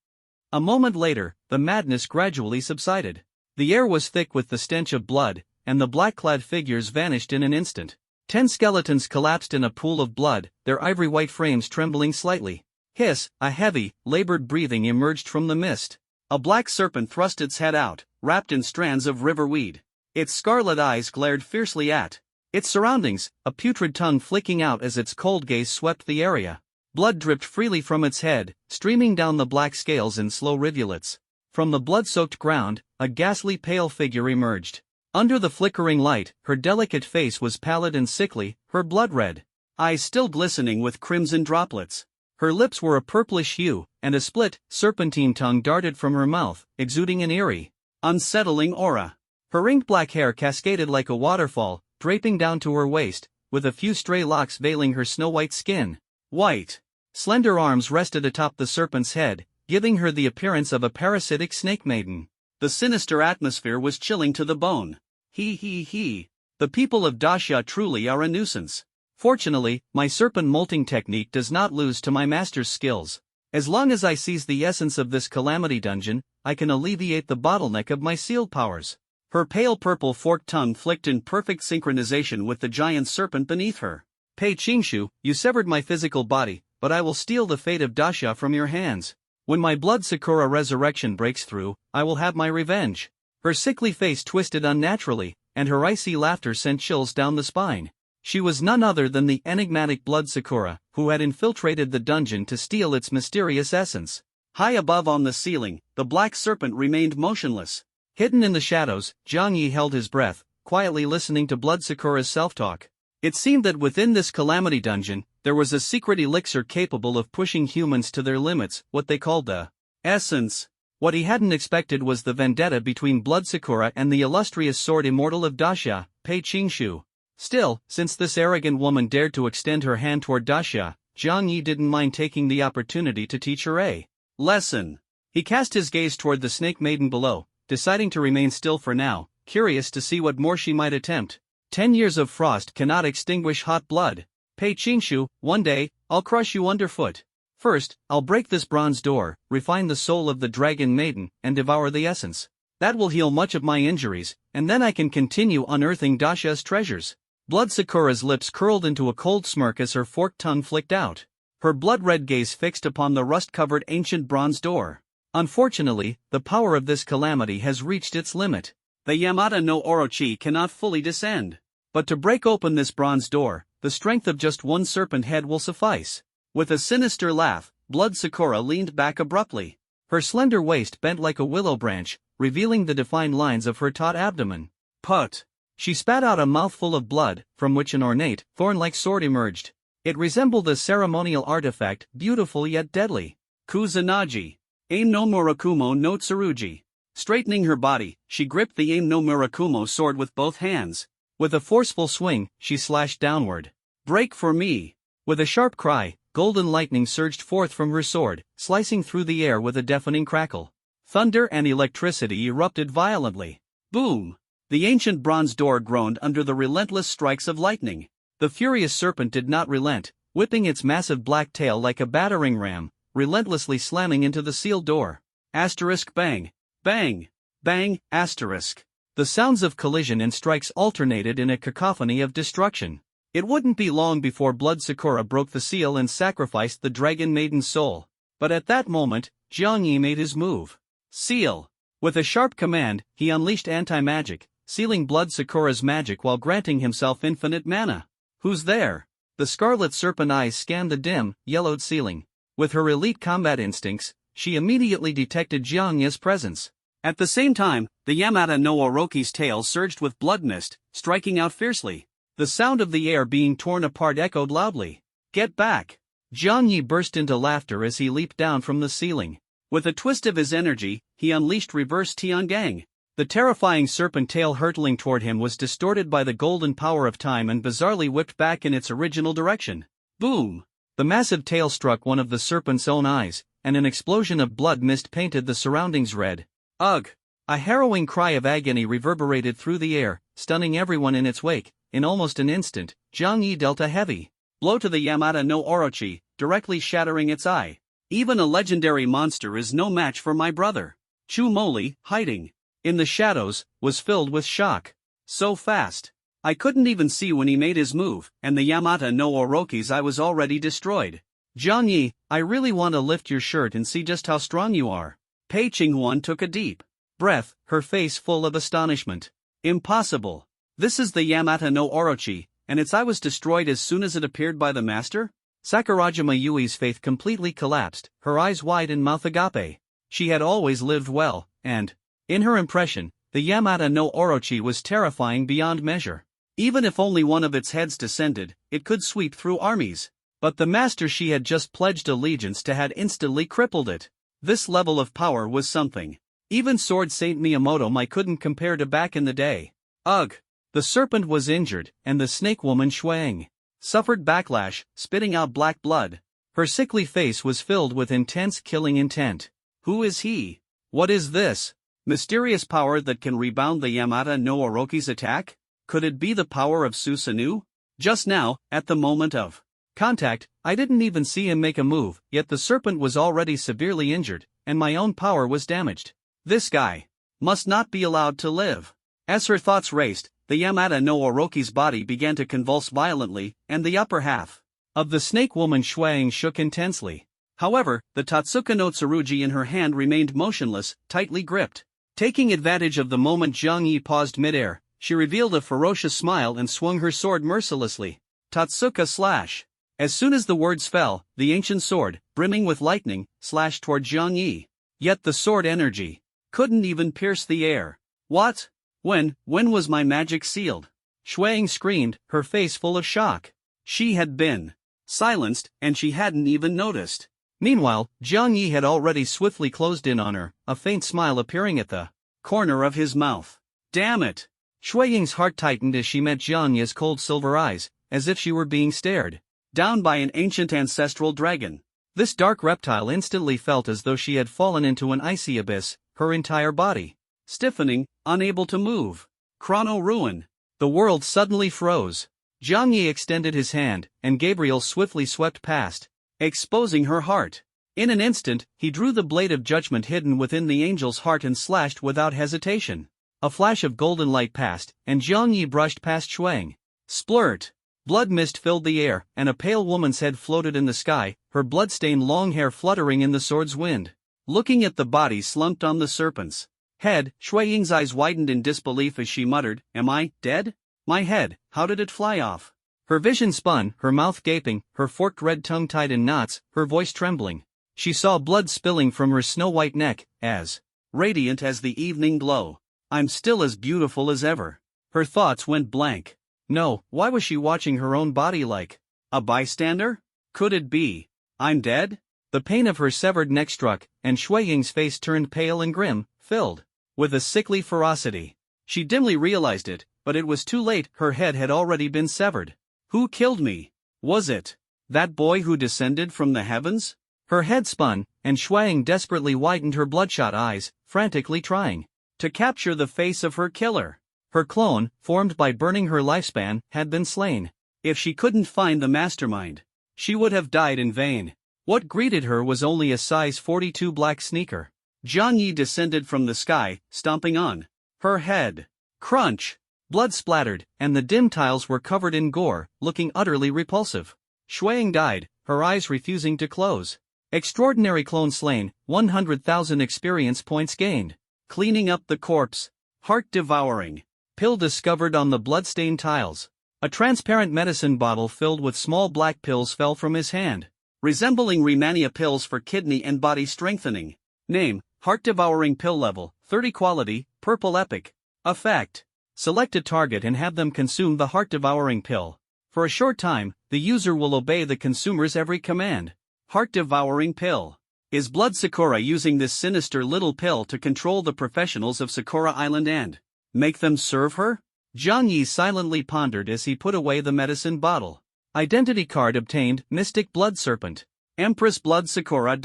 A moment later, the madness gradually subsided. The air was thick with the stench of blood, and the black-clad figures vanished in an instant. 10 skeletons collapsed in a pool of blood, their ivory-white frames trembling slightly. Hiss! A heavy, labored breathing emerged from the mist. A black serpent thrust its head out, wrapped in strands of river weed. Its scarlet eyes glared fiercely at its surroundings, a putrid tongue flicking out as its cold gaze swept the area. Blood dripped freely from its head, streaming down the black scales in slow rivulets. From the blood-soaked ground, a ghastly pale figure emerged. Under the flickering light, her delicate face was pallid and sickly, her blood-red eyes still glistening with crimson droplets. Her lips were a purplish hue, and a split, serpentine tongue darted from her mouth, exuding an eerie, unsettling aura. Her ink-black hair cascaded like a waterfall, draping down to her waist, with a few stray locks veiling her snow-white skin. White, slender arms rested atop the serpent's head, giving her the appearance of a parasitic snake maiden. The sinister atmosphere was chilling to the bone. He. The people of Daxia truly are a nuisance. Fortunately, my serpent molting technique does not lose to my master's skills. As long as I seize the essence of this calamity dungeon, I can alleviate the bottleneck of my sealed powers. Her pale purple forked tongue flicked in perfect synchronization with the giant serpent beneath her. Pei Qingshu, you severed my physical body, but I will steal the fate of Daxia from your hands. When my blood Sakura resurrection breaks through, I will have my revenge. Her sickly face twisted unnaturally, and her icy laughter sent chills down the spine. She was none other than the enigmatic blood Sakura, who had infiltrated the dungeon to steal its mysterious essence. High above on the ceiling, the black serpent remained motionless. Hidden in the shadows, Jiang Yi held his breath, quietly listening to blood Sakura's self-talk. It seemed that within this calamity dungeon, there was a secret elixir capable of pushing humans to their limits, what they called the essence. What he hadn't expected was the vendetta between Blood Sakura and the illustrious sword immortal of Daxia, Pei Qingshu. Still, since this arrogant woman dared to extend her hand toward Daxia, Jiang Yi didn't mind taking the opportunity to teach her a lesson. He cast his gaze toward the snake maiden below, deciding to remain still for now, curious to see what more she might attempt. 10 years of frost cannot extinguish hot blood. Pei Qingshu, one day, I'll crush you underfoot. First, I'll break this bronze door, refine the soul of the dragon maiden, and devour the essence. That will heal much of my injuries, and then I can continue unearthing Daxia's treasures. Blood Sakura's lips curled into a cold smirk as her forked tongue flicked out. Her blood-red gaze fixed upon the rust-covered ancient bronze door. Unfortunately, the power of this calamity has reached its limit. The Yamata no Orochi cannot fully descend. But to break open this bronze door, the strength of just one serpent head will suffice. With a sinister laugh, Blood Sakura leaned back abruptly. Her slender waist bent like a willow branch, revealing the defined lines of her taut abdomen. Put! She spat out a mouthful of blood, from which an ornate, thorn-like sword emerged. It resembled a ceremonial artifact, beautiful yet deadly. Kusanagi. Aim no Murakumo no Tsurugi. Straightening her body, she gripped the Aim no Murakumo sword with both hands. With a forceful swing, she slashed downward. Break for me! With a sharp cry, golden lightning surged forth from her sword, slicing through the air with a deafening crackle. Thunder and electricity erupted violently. Boom! The ancient bronze door groaned under the relentless strikes of lightning. The furious serpent did not relent, whipping its massive black tail like a battering ram, relentlessly slamming into the sealed door. Asterisk bang! Bang! Bang! Asterisk! The sounds of collision and strikes alternated in a cacophony of destruction. It wouldn't be long before Blood Sakura broke the seal and sacrificed the dragon maiden's soul. But at that moment, Jiang Yi made his move. Seal! With a sharp command, he unleashed anti-magic, sealing Blood Sakura's magic while granting himself infinite mana. Who's there? The scarlet serpent eyes scanned the dim, yellowed ceiling. With her elite combat instincts, she immediately detected Jiang Yi's presence. At the same time, the Yamata no Orochi's tail surged with blood mist, striking out fiercely. The sound of the air being torn apart echoed loudly. "Get back!" Jiang Yi burst into laughter as he leaped down from the ceiling. With a twist of his energy, he unleashed reverse Tiangang. The terrifying serpent tail hurtling toward him was distorted by the golden power of time and bizarrely whipped back in its original direction. Boom! The massive tail struck one of the serpent's own eyes, and an explosion of blood mist painted the surroundings red. Ugh! A harrowing cry of agony reverberated through the air, stunning everyone in its wake. In almost an instant, Jiang Yi dealt a heavy blow to the Yamata no Orochi, directly shattering its eye. Even a legendary monster is no match for my brother. Chu Moli, hiding in the shadows, was filled with shock. So fast. I couldn't even see when he made his move, and the Yamata no Orochi's eye was already destroyed. Jiang Yi, I really want to lift your shirt and see just how strong you are. Pei Qinghuan took a deep breath, her face full of astonishment. Impossible. This is the Yamata no Orochi, and its eye was destroyed as soon as it appeared by the master? Sakurajima Yui's faith completely collapsed, her eyes wide and mouth agape. She had always lived well, and, in her impression, the Yamata no Orochi was terrifying beyond measure. Even if only one of its heads descended, it could sweep through armies. But the master she had just pledged allegiance to had instantly crippled it. This level of power was something even Sword Saint Miyamoto couldn't compare to back in the day. Ugh! The serpent was injured, and the snake woman Shuang suffered backlash, spitting out black blood. Her sickly face was filled with intense killing intent. Who is he? What is this mysterious power that can rebound the Yamata no Orochi's attack? Could it be the power of Susanoo? Just now, at the moment of contact, I didn't even see him make a move, yet the serpent was already severely injured, and my own power was damaged. This guy must not be allowed to live. As her thoughts raced, the Yamata no Orochi's body began to convulse violently, and the upper half of the snake woman Shuang shook intensely. However, the Tatsuka no Tsurugi in her hand remained motionless, tightly gripped. Taking advantage of the moment Jiang Yi paused midair, she revealed a ferocious smile and swung her sword mercilessly. Tatsuka slash. As soon as the words fell, the ancient sword, brimming with lightning, slashed toward Jiang Yi. Yet the sword energy couldn't even pierce the air. What? When was my magic sealed? Shuang screamed, her face full of shock. She had been silenced, and she hadn't even noticed. Meanwhile, Jiang Yi had already swiftly closed in on her, a faint smile appearing at the corner of his mouth. Damn it! Shuang's heart tightened as she met Jiang Yi's cold silver eyes, as if she were being stared down by an ancient ancestral dragon. This dark reptile instantly felt as though she had fallen into an icy abyss, her entire body stiffening, unable to move. Chrono ruin. The world suddenly froze. Jiang Yi extended his hand, and Gabriel swiftly swept past, exposing her heart. In an instant, he drew the blade of judgment hidden within the angel's heart and slashed without hesitation. A flash of golden light passed, and Jiang Yi brushed past Shuang. Splurt! Blood mist filled the air, and a pale woman's head floated in the sky, her blood-stained long hair fluttering in the sword's wind. Looking at the body slumped on the serpent's head, Shuang's eyes widened in disbelief as she muttered, "Am I dead? My head, how did it fly off?" Her vision spun, her mouth gaping, her forked red tongue tied in knots, her voice trembling. She saw blood spilling from her snow-white neck, as radiant as the evening glow. I'm still as beautiful as ever. Her thoughts went blank. No, why was she watching her own body like a bystander? Could it be I'm dead? The pain of her severed neck struck, and Shuang's face turned pale and grim, filled with a sickly ferocity. She dimly realized it, but it was too late, her head had already been severed. Who killed me? Was it that boy who descended from the heavens? Her head spun, and Shuang desperately widened her bloodshot eyes, frantically trying to capture the face of her killer. Her clone, formed by burning her lifespan, had been slain. If she couldn't find the mastermind, she would have died in vain. What greeted her was only a size 42 black sneaker. Jiang Yi descended from the sky, stomping on her head. Crunch! Blood splattered, and the dim tiles were covered in gore, looking utterly repulsive. Shuang died, her eyes refusing to close. Extraordinary clone slain, 100,000 experience points gained. Cleaning up the corpse. Heart devouring. Pill discovered on the blood-stained tiles. A transparent medicine bottle filled with small black pills fell from his hand, resembling Rehmannia pills for kidney and body strengthening. Name, Heart-devouring pill level, 30 quality, purple epic. Effect. Select a target and have them consume the heart-devouring pill. For a short time, the user will obey the consumer's every command. Heart-devouring pill. Is Blood Sakura using this sinister little pill to control the professionals of Sakura Island and make them serve her? Zhang Yi silently pondered as he put away the medicine bottle. Identity card obtained, Mystic Blood Serpent. Empress Blood Sakura.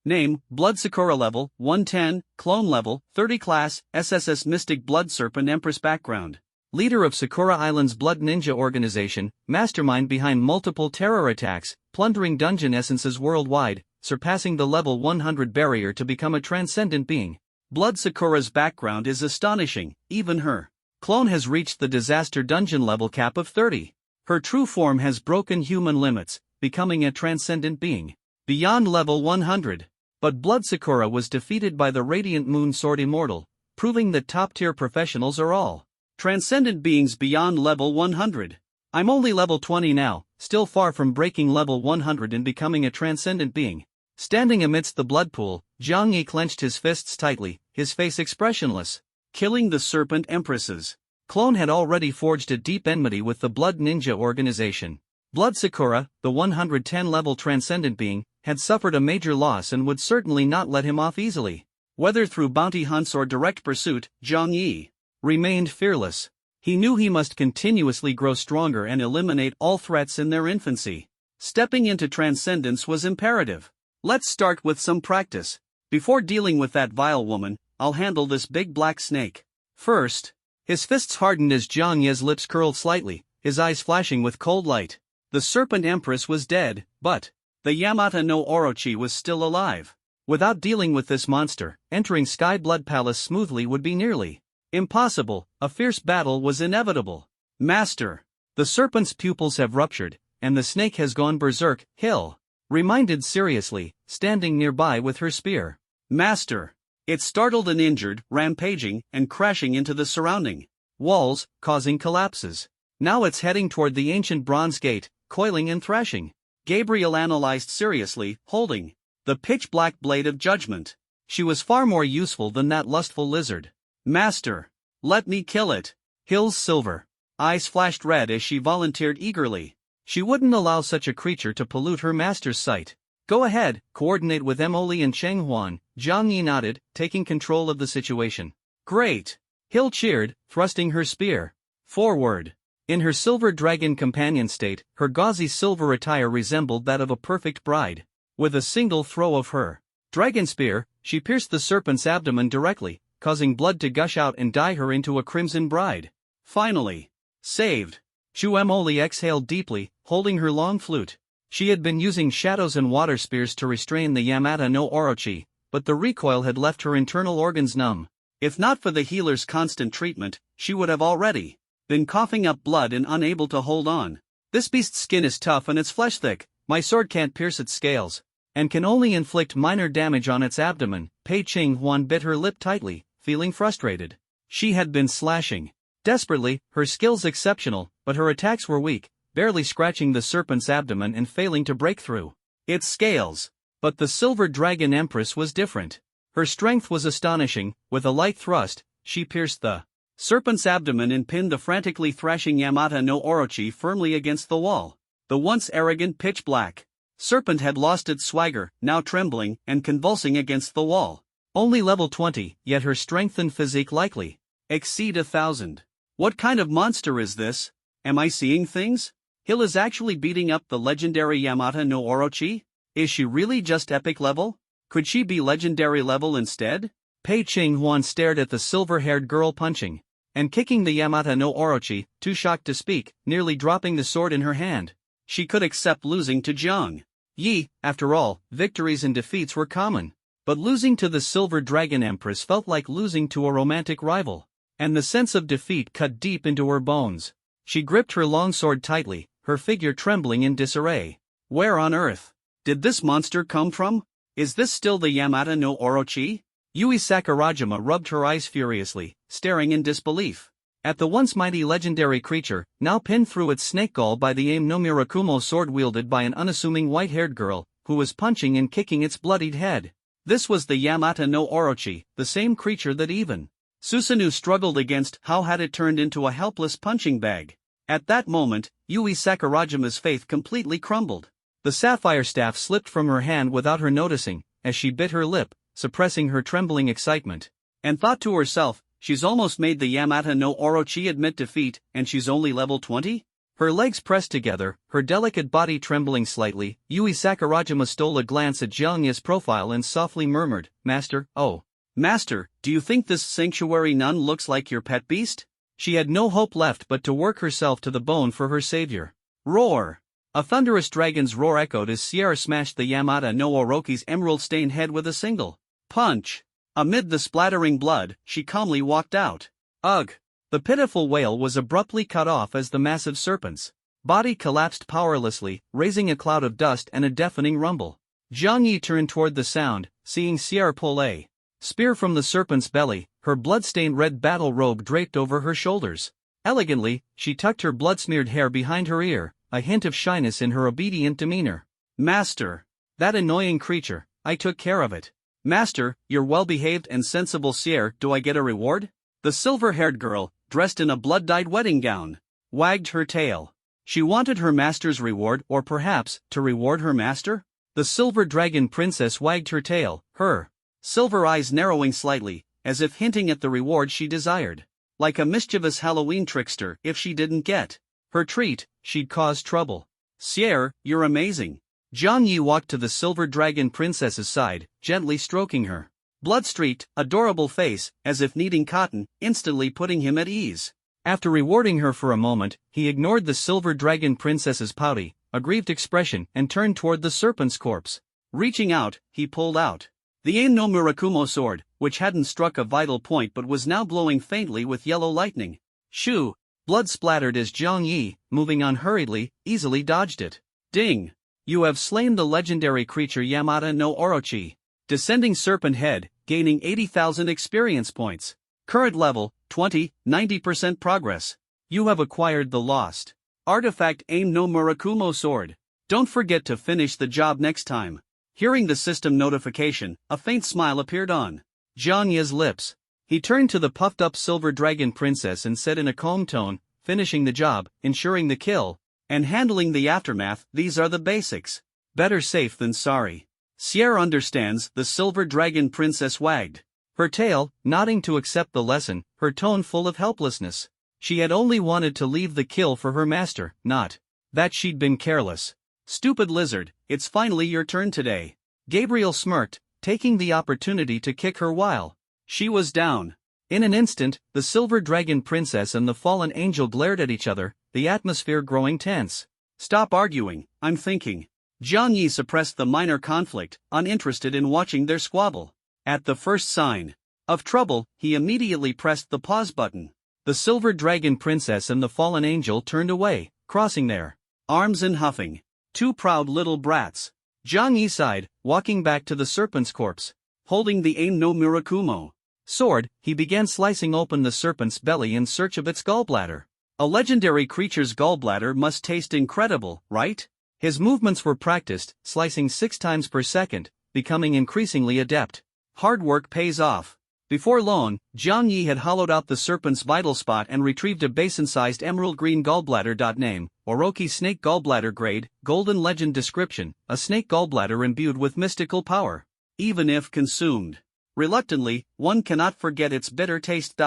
Name, Blood Sakura level, 110, clone level, 30 class, SSS Mystic Blood Serpent Empress background. Leader of Sakura Island's Blood Ninja organization, mastermind behind multiple terror attacks, plundering dungeon essences worldwide, surpassing the level 100 barrier to become a transcendent being. Blood Sakura's background is astonishing, even her clone has reached the disaster dungeon level cap of 30. Her true form has broken human limits, becoming a transcendent being beyond level 100. But Blood Sakura was defeated by the Radiant Moon Sword Immortal, proving that top-tier professionals are all transcendent beings beyond level 100. I'm only level 20 now, still far from breaking level 100 and becoming a transcendent being. Standing amidst the blood pool, Zhang Yi clenched his fists tightly, his face expressionless. Killing the Serpent Empresses. Clone had already forged a deep enmity with the Blood Ninja organization. Blood Sakura, the 110-level transcendent being, had suffered a major loss and would certainly not let him off easily. Whether through bounty hunts or direct pursuit, Zhang Yi remained fearless. He knew he must continuously grow stronger and eliminate all threats in their infancy. Stepping into transcendence was imperative. Let's start with some practice. Before dealing with that vile woman, I'll handle this big black snake. First. His fists hardened as Zhang Yi's lips curled slightly, his eyes flashing with cold light. The Serpent Empress was dead, but the Yamata no Orochi was still alive. Without dealing with this monster, entering Sky Blood Palace smoothly would be nearly impossible. A fierce battle was inevitable. Master. The serpent's pupils have ruptured, and the snake has gone berserk, Hill reminded seriously, standing nearby with her spear. Master. It startled and injured, rampaging, and crashing into the surrounding walls, causing collapses. Now it's heading toward the ancient bronze gate, coiling and thrashing. Gabriel analyzed seriously, holding the pitch-black blade of judgment. She was far more useful than that lustful lizard. Master. Let me kill it. Hill's silver eyes flashed red as she volunteered eagerly. She wouldn't allow such a creature to pollute her master's sight. Go ahead, coordinate with Emily and Cheng Huan. Zhang Yi nodded, taking control of the situation. Great. Hill cheered, thrusting her spear forward. In her silver dragon companion state, her gauzy silver attire resembled that of a perfect bride. With a single throw of her dragon spear, she pierced the serpent's abdomen directly, causing blood to gush out and dye her into a crimson bride. Finally. Saved. Chu Emoli exhaled deeply, holding her long flute. She had been using shadows and water spears to restrain the Yamata no Orochi, but the recoil had left her internal organs numb. If not for the healer's constant treatment, she would have already been coughing up blood and unable to hold on. This beast's skin is tough and its flesh thick. My sword can't pierce its scales, and can only inflict minor damage on its abdomen. Pei Ching Huan bit her lip tightly, feeling frustrated. She had been slashing desperately, her skills exceptional, but her attacks were weak, barely scratching the serpent's abdomen and failing to break through its scales. But the Silver Dragon Empress was different. Her strength was astonishing. With a light thrust, she pierced the serpent's abdomen and pinned the frantically thrashing Yamata no Orochi firmly against the wall. The once arrogant pitch-black serpent had lost its swagger, now trembling and convulsing against the wall. Only level 20, yet her strength and physique likely exceed 1,000. What kind of monster is this? Am I seeing things? Hill is actually beating up the legendary Yamata no Orochi? Is she really just epic level? Could she be legendary level instead? Pei Ching Huan stared at the silver-haired girl punching and kicking the Yamata no Orochi, too shocked to speak, nearly dropping the sword in her hand. She could accept losing to Zhang Yi. After all, victories and defeats were common. But losing to the Silver Dragon Empress felt like losing to a romantic rival. And the sense of defeat cut deep into her bones. She gripped her longsword tightly, her figure trembling in disarray. Where on earth did this monster come from? Is this still the Yamata no Orochi? Yui Sakurajima rubbed her eyes furiously, staring in disbelief at the once mighty legendary creature, now pinned through its snake gall by the aim no Mirakumo sword wielded by an unassuming white-haired girl, who was punching and kicking its bloodied head. This was the Yamata no Orochi, the same creature that even Susanoo struggled against. How had it turned into a helpless punching bag? At that moment, Yui Sakurajima's faith completely crumbled. The sapphire staff slipped from her hand without her noticing, as she bit her lip, suppressing her trembling excitement, and thought to herself, she's almost made the Yamata no Orochi admit defeat, and she's only level 20? Her legs pressed together, her delicate body trembling slightly. Yui Sakurajima stole a glance at Jiangya's profile and softly murmured, "Master, oh. Master, do you think this sanctuary nun looks like your pet beast?" She had no hope left but to work herself to the bone for her savior. Roar! A thunderous dragon's roar echoed as Sierra smashed the Yamata no Orochi's emerald-stained head with a single punch. Amid the splattering blood, she calmly walked out. Ugh! The pitiful wail was abruptly cut off as the massive serpent's body collapsed powerlessly, raising a cloud of dust and a deafening rumble. Zhang Yi turned toward the sound, seeing Sierra pull a spear from the serpent's belly, her blood-stained red battle robe draped over her shoulders. Elegantly, she tucked her blood-smeared hair behind her ear, a hint of shyness in her obedient demeanor. "Master! That annoying creature, I took care of it." "Master, you're well-behaved and sensible Sierra, do I get a reward?" The silver-haired girl, dressed in a blood-dyed wedding gown, wagged her tail. She wanted her master's reward, or perhaps, to reward her master? The silver dragon princess wagged her tail, her silver eyes narrowing slightly, as if hinting at the reward she desired. Like a mischievous Halloween trickster, if she didn't get her treat, she'd cause trouble. "Sierra, you're amazing." Zhang Yi walked to the silver dragon princess's side, gently stroking her blood-streaked, adorable face, as if kneading cotton, instantly putting him at ease. After rewarding her for a moment, he ignored the silver dragon princess's pouty, aggrieved expression and turned toward the serpent's corpse. Reaching out, he pulled out the Ein no Murakumo sword, which hadn't struck a vital point but was now glowing faintly with yellow lightning. Shoo! Blood splattered as Zhang Yi, moving on hurriedly, easily dodged it. Ding! You have slain the legendary creature Yamata no Orochi. Descending serpent head, gaining 80,000 experience points. Current level, 20, 90% progress. You have acquired the lost artifact Ein no Murakumo sword. Don't forget to finish the job next time. Hearing the system notification, a faint smile appeared on Zhang Yi's lips. He turned to the puffed-up silver dragon princess and said in a calm tone, "Finishing the job, ensuring the kill, and handling the aftermath, these are the basics. Better safe than sorry." "Sierra understands," the silver dragon princess wagged her tail, nodding to accept the lesson, her tone full of helplessness. She had only wanted to leave the kill for her master, not that she'd been careless. "Stupid lizard, it's finally your turn today." Gabriel smirked, taking the opportunity to kick her while she was down. In an instant, the silver dragon princess and the fallen angel glared at each other, the atmosphere growing tense. "Stop arguing, I'm thinking." Zhang Yi suppressed the minor conflict, uninterested in watching their squabble. At the first sign of trouble, he immediately pressed the pause button. The silver dragon princess and the fallen angel turned away, crossing their arms and huffing. "Two proud little brats." Zhang Yi sighed, walking back to the serpent's corpse. Holding the Ein no Murakumo sword, he began slicing open the serpent's belly in search of its gallbladder. A legendary creature's gallbladder must taste incredible, right? His movements were practiced, slicing 6 times per second, becoming increasingly adept. Hard work pays off. Before long, Zhang Yi had hollowed out the serpent's vital spot and retrieved a basin-sized emerald green gallbladder. Name, Orochi snake gallbladder grade, golden legend description, a snake gallbladder imbued with mystical power. Even if consumed reluctantly, one cannot forget its bitter taste.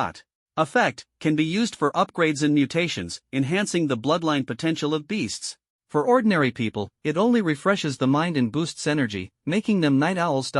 Effect, can be used for upgrades and mutations, enhancing the bloodline potential of beasts. For ordinary people, it only refreshes the mind and boosts energy, making them night owls.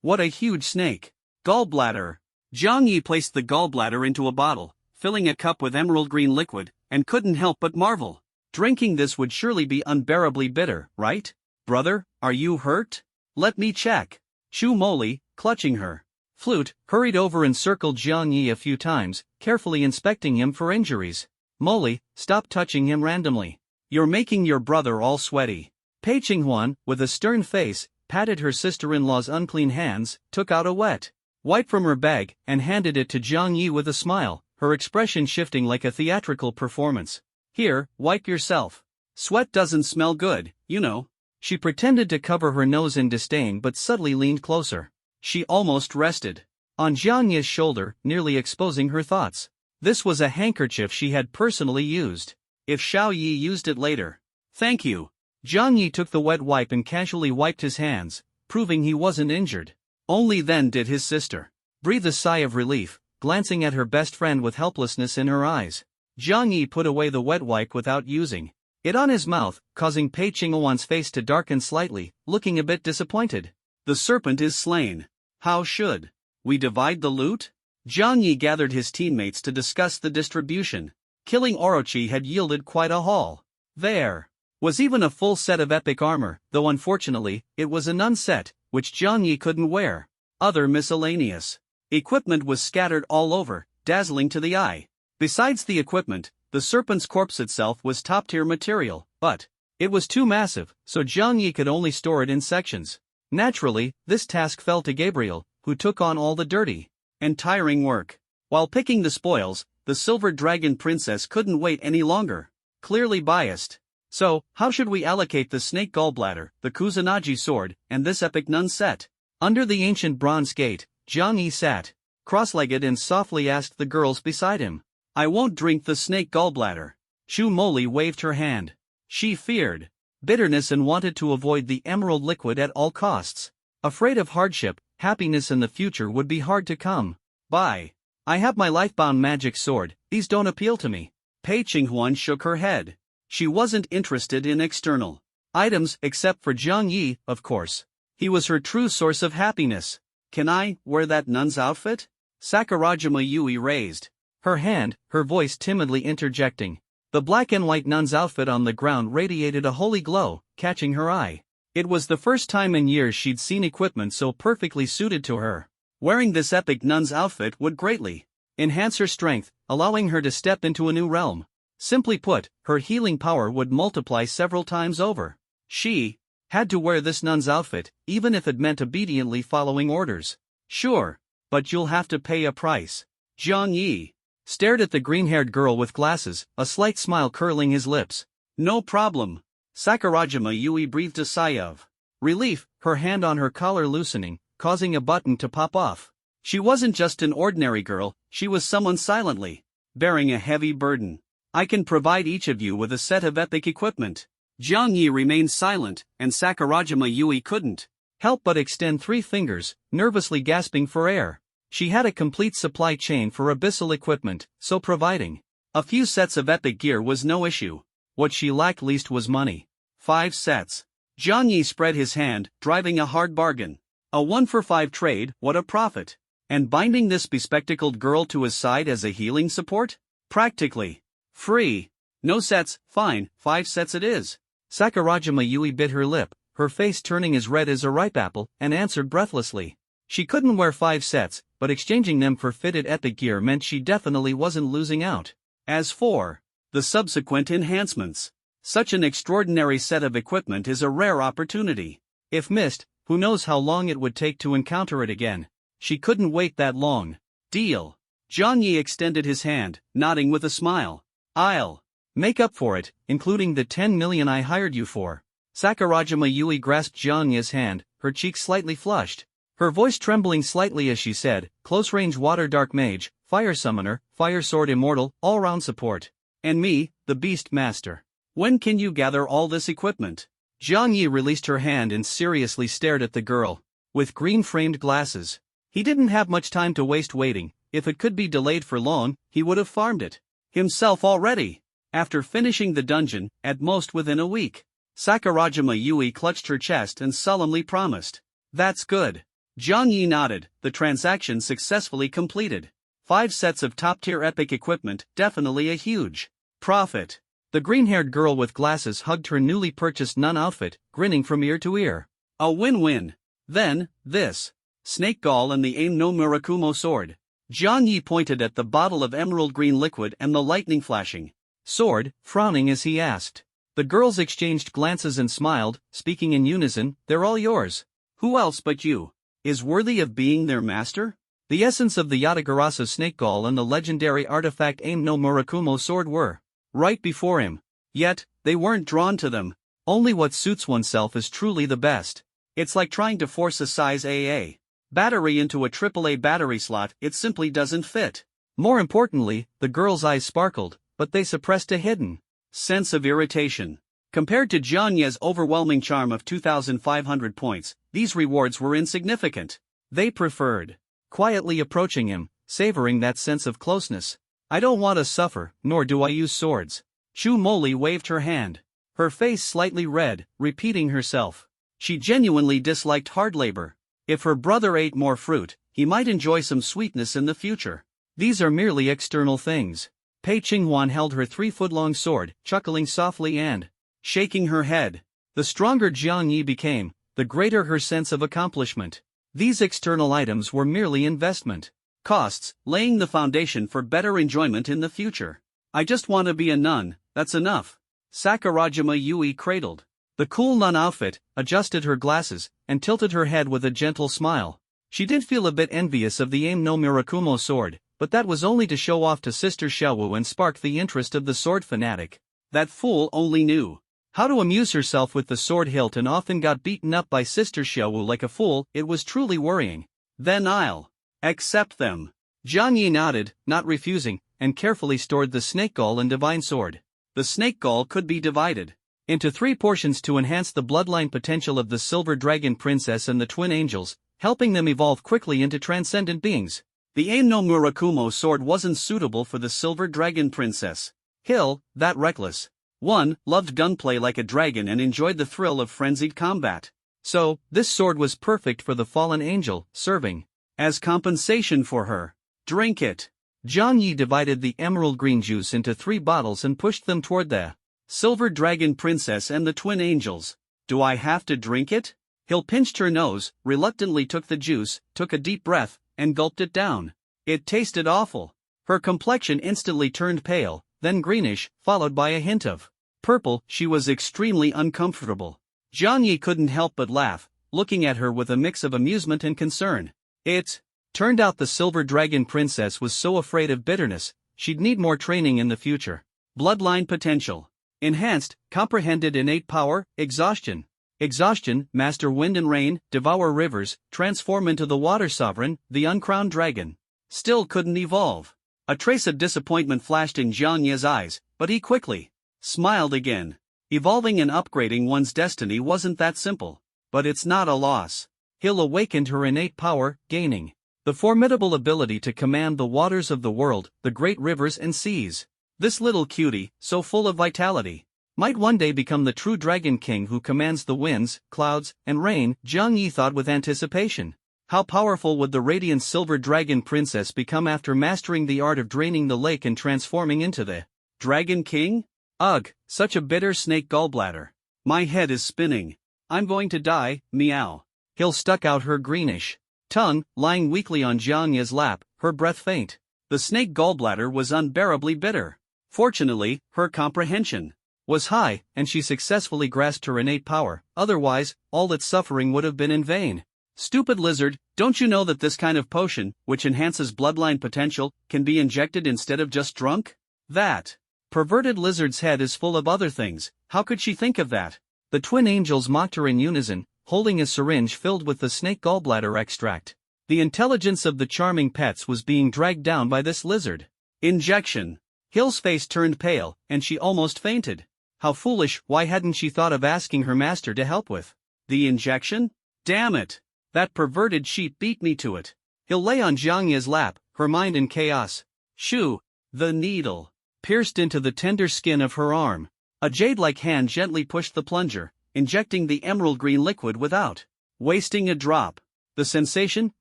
What a huge snake gallbladder! Zhang Yi placed the gallbladder into a bottle, filling a cup with emerald green liquid, and couldn't help but marvel. Drinking this would surely be unbearably bitter, right? "Brother, are you hurt? Let me check." Shu Moli, clutching her flute, hurried over and circled Zhang Yi a few times, carefully inspecting him for injuries. "Moli, stop touching him randomly. You're making your brother all sweaty." Pei Qinghuan, with a stern face, patted her sister-in-law's unclean hands, took out a wet wipe from her bag, and handed it to Zhang Yi with a smile, her expression shifting like a theatrical performance. "Here, wipe yourself. Sweat doesn't smell good, you know." She pretended to cover her nose in disdain but subtly leaned closer. She almost rested on Jiang Yi's shoulder, nearly exposing her thoughts. This was a handkerchief she had personally used. If Xiao Yi used it later. Thank you. Jiang Yi took the wet wipe and casually wiped his hands, proving he wasn't injured. Only then did his sister breathe a sigh of relief, glancing at her best friend with helplessness in her eyes. Jiang Yi put away the wet wipe without using it on his mouth, causing Pei Qinghuan's face to darken slightly, looking a bit disappointed. The serpent is slain. How should we divide the loot? Jiang Yi gathered his teammates to discuss the distribution. Killing Orochi had yielded quite a haul. There was even a full set of epic armor, though unfortunately, it was a nun set, which Jiang Yi couldn't wear. Other miscellaneous equipment was scattered all over, dazzling to the eye. Besides the equipment, the serpent's corpse itself was top-tier material, but it was too massive, so Jiang Yi could only store it in sections. Naturally, this task fell to Gabriel, who took on all the dirty and tiring work. While picking the spoils, the Silver Dragon Princess couldn't wait any longer. Clearly biased. So, how should we allocate the snake gallbladder, the Kusanagi sword, and this epic nun set? Under the ancient bronze gate, Jiang Yi sat cross-legged and softly asked the girls beside him. I won't drink the snake gallbladder. Chu Moli waved her hand. She feared bitterness and wanted to avoid the emerald liquid at all costs. Afraid of hardship, happiness in the future would be hard to come by. I have my lifebound magic sword, these don't appeal to me. Pei Qinghuan shook her head. She wasn't interested in external items except for Jiang Yi, of course. He was her true source of happiness. Can I wear that nun's outfit? Sakurajima Yui raised her hand, her voice timidly interjecting. The black and white nun's outfit on the ground radiated a holy glow, catching her eye. It was the first time in years she'd seen equipment so perfectly suited to her. Wearing this epic nun's outfit would greatly enhance her strength, allowing her to step into a new realm. Simply put, her healing power would multiply several times over. She had to wear this nun's outfit, even if it meant obediently following orders. Sure, but you'll have to pay a price. Jiang Yi stared at the green-haired girl with glasses, a slight smile curling his lips. No problem. Sakurajima Yui breathed a sigh of relief, her hand on her collar loosening, causing a button to pop off. She wasn't just an ordinary girl, she was someone silently bearing a heavy burden. I can provide each of you with a set of epic equipment. Jiang Yi remained silent, and Sakurajima Yui couldn't help but extend 3 fingers, nervously gasping for air. She had a complete supply chain for abyssal equipment, so providing a few sets of epic gear was no issue. What she lacked least was money. 5 sets. Jiang Yi spread his hand, driving a hard bargain. A 1-for-5 trade, what a profit. And binding this bespectacled girl to his side as a healing support? Practically free. No sets, fine, 5 sets it is. Sakurajima Yui bit her lip, her face turning as red as a ripe apple, and answered breathlessly. She couldn't wear 5 sets, but exchanging them for fitted epic gear meant she definitely wasn't losing out. As for the subsequent enhancements, such an extraordinary set of equipment is a rare opportunity. If missed, who knows how long it would take to encounter it again. She couldn't wait that long. Deal. Jiang Yi extended his hand, nodding with a smile. I'll make up for it, including the 10 million I hired you for. Sakurajima Yui grasped Jiang Yi's hand, her cheeks slightly flushed. Her voice trembling slightly as she said, close-range water dark mage, fire summoner, fire sword immortal, all-round support. And me, the beast master. When can you gather all this equipment? Jiang Yi released her hand and seriously stared at the girl with green-framed glasses. He didn't have much time to waste waiting. If it could be delayed for long, he would have farmed it himself already. After finishing the dungeon, at most within a week. Sakurajima Yui clutched her chest and solemnly promised. That's good. Jiang Yi nodded, the transaction successfully completed. 5 sets of top-tier epic equipment, definitely a huge profit. The green-haired girl with glasses hugged her newly purchased nun outfit, grinning from ear to ear. A win-win. Then, this snake gall and the Aim no Murakumo sword. Jiang Yi pointed at the bottle of emerald green liquid and the lightning flashing sword, frowning as he asked. The girls exchanged glances and smiled, speaking in unison, they're all yours. Who else but you is worthy of being their master? The essence of the Yatagarasu snake gall and the legendary artifact Aim no Murakumo sword were right before him. Yet, they weren't drawn to them. Only what suits oneself is truly the best. It's like trying to force a size AA battery into a AAA battery slot, it simply doesn't fit. More importantly, the girl's eyes sparkled, but they suppressed a hidden sense of irritation. Compared to Jianye's overwhelming charm of 2,500 points, these rewards were insignificant. They preferred quietly approaching him, savoring that sense of closeness. I don't want to suffer, nor do I use swords. Chu Moli waved her hand. Her face slightly red, repeating herself. She genuinely disliked hard labor. If her brother ate more fruit, he might enjoy some sweetness in the future. These are merely external things. Pei Qinghuan held her 3-foot-long sword, chuckling softly and shaking her head. The stronger Jiang Yi became, the greater her sense of accomplishment. These external items were merely investment costs, laying the foundation for better enjoyment in the future. I just want to be a nun, that's enough. Sakurajima Yui cradled the cool nun outfit, adjusted her glasses, and tilted her head with a gentle smile. She did feel a bit envious of the Aim no Mirakumo sword, but that was only to show off to Sister Xiaowu and spark the interest of the sword fanatic. That fool only knew how to amuse herself with the sword hilt and often got beaten up by Sister Xiaowu like a fool. It was truly worrying. Then I'll accept them. Jiang Yi nodded, not refusing, and carefully stored the snake gall and divine sword. The snake gall could be divided into 3 portions to enhance the bloodline potential of the Silver Dragon Princess and the Twin Angels, helping them evolve quickly into transcendent beings. The Aim no Murakumo sword wasn't suitable for the Silver Dragon Princess. Hill, that reckless one, loved gunplay like a dragon and enjoyed the thrill of frenzied combat. So, this sword was perfect for the fallen angel, serving as compensation for her. Drink it. Jiang Yi divided the emerald green juice into 3 bottles and pushed them toward the Silver Dragon Princess and the Twin Angels. Do I have to drink it? Hill pinched her nose, reluctantly took the juice, took a deep breath, and gulped it down. It tasted awful. Her complexion instantly turned pale, then greenish, followed by a hint of purple. She was extremely uncomfortable. Jiang Yi couldn't help but laugh, looking at her with a mix of amusement and concern. It turned out the Silver Dragon Princess was so afraid of bitterness, she'd need more training in the future. Bloodline potential. Enhanced, comprehended innate power, exhaustion. Exhaustion, master wind and rain, devour rivers, transform into the water sovereign, the uncrowned dragon. Still couldn't evolve. A trace of disappointment flashed in Jiang Yi's eyes, but he quickly smiled again. Evolving and upgrading one's destiny wasn't that simple. But it's not a loss. Hill awakened her innate power, gaining the formidable ability to command the waters of the world, the great rivers and seas. This little cutie, so full of vitality, might one day become the true Dragon King who commands the winds, clouds, and rain. Jiang Yi thought with anticipation. How powerful would the radiant Silver Dragon Princess become after mastering the art of draining the lake and transforming into the Dragon King? Ugh, such a bitter snake gallbladder. My head is spinning. I'm going to die, meow. Hill stuck out her greenish tongue, lying weakly on Jiang Yi's lap, her breath faint. The snake gallbladder was unbearably bitter. Fortunately, her comprehension was high, and she successfully grasped her innate power, otherwise, all its suffering would have been in vain. Stupid lizard, don't you know that this kind of potion, which enhances bloodline potential, can be injected instead of just drunk? That perverted lizard's head is full of other things. How could she think of that? The Twin Angels mocked her in unison, holding a syringe filled with the snake gallbladder extract. The intelligence of the charming pets was being dragged down by this lizard. Injection. Hill's face turned pale, and she almost fainted. How foolish, why hadn't she thought of asking her master to help with the injection? Damn it! That perverted sheep beat me to it. Hill lay on Jiang Yi's lap, her mind in chaos. Shoo! The needle pierced into the tender skin of her arm. A jade-like hand gently pushed the plunger, injecting the emerald green liquid without wasting a drop. The sensation,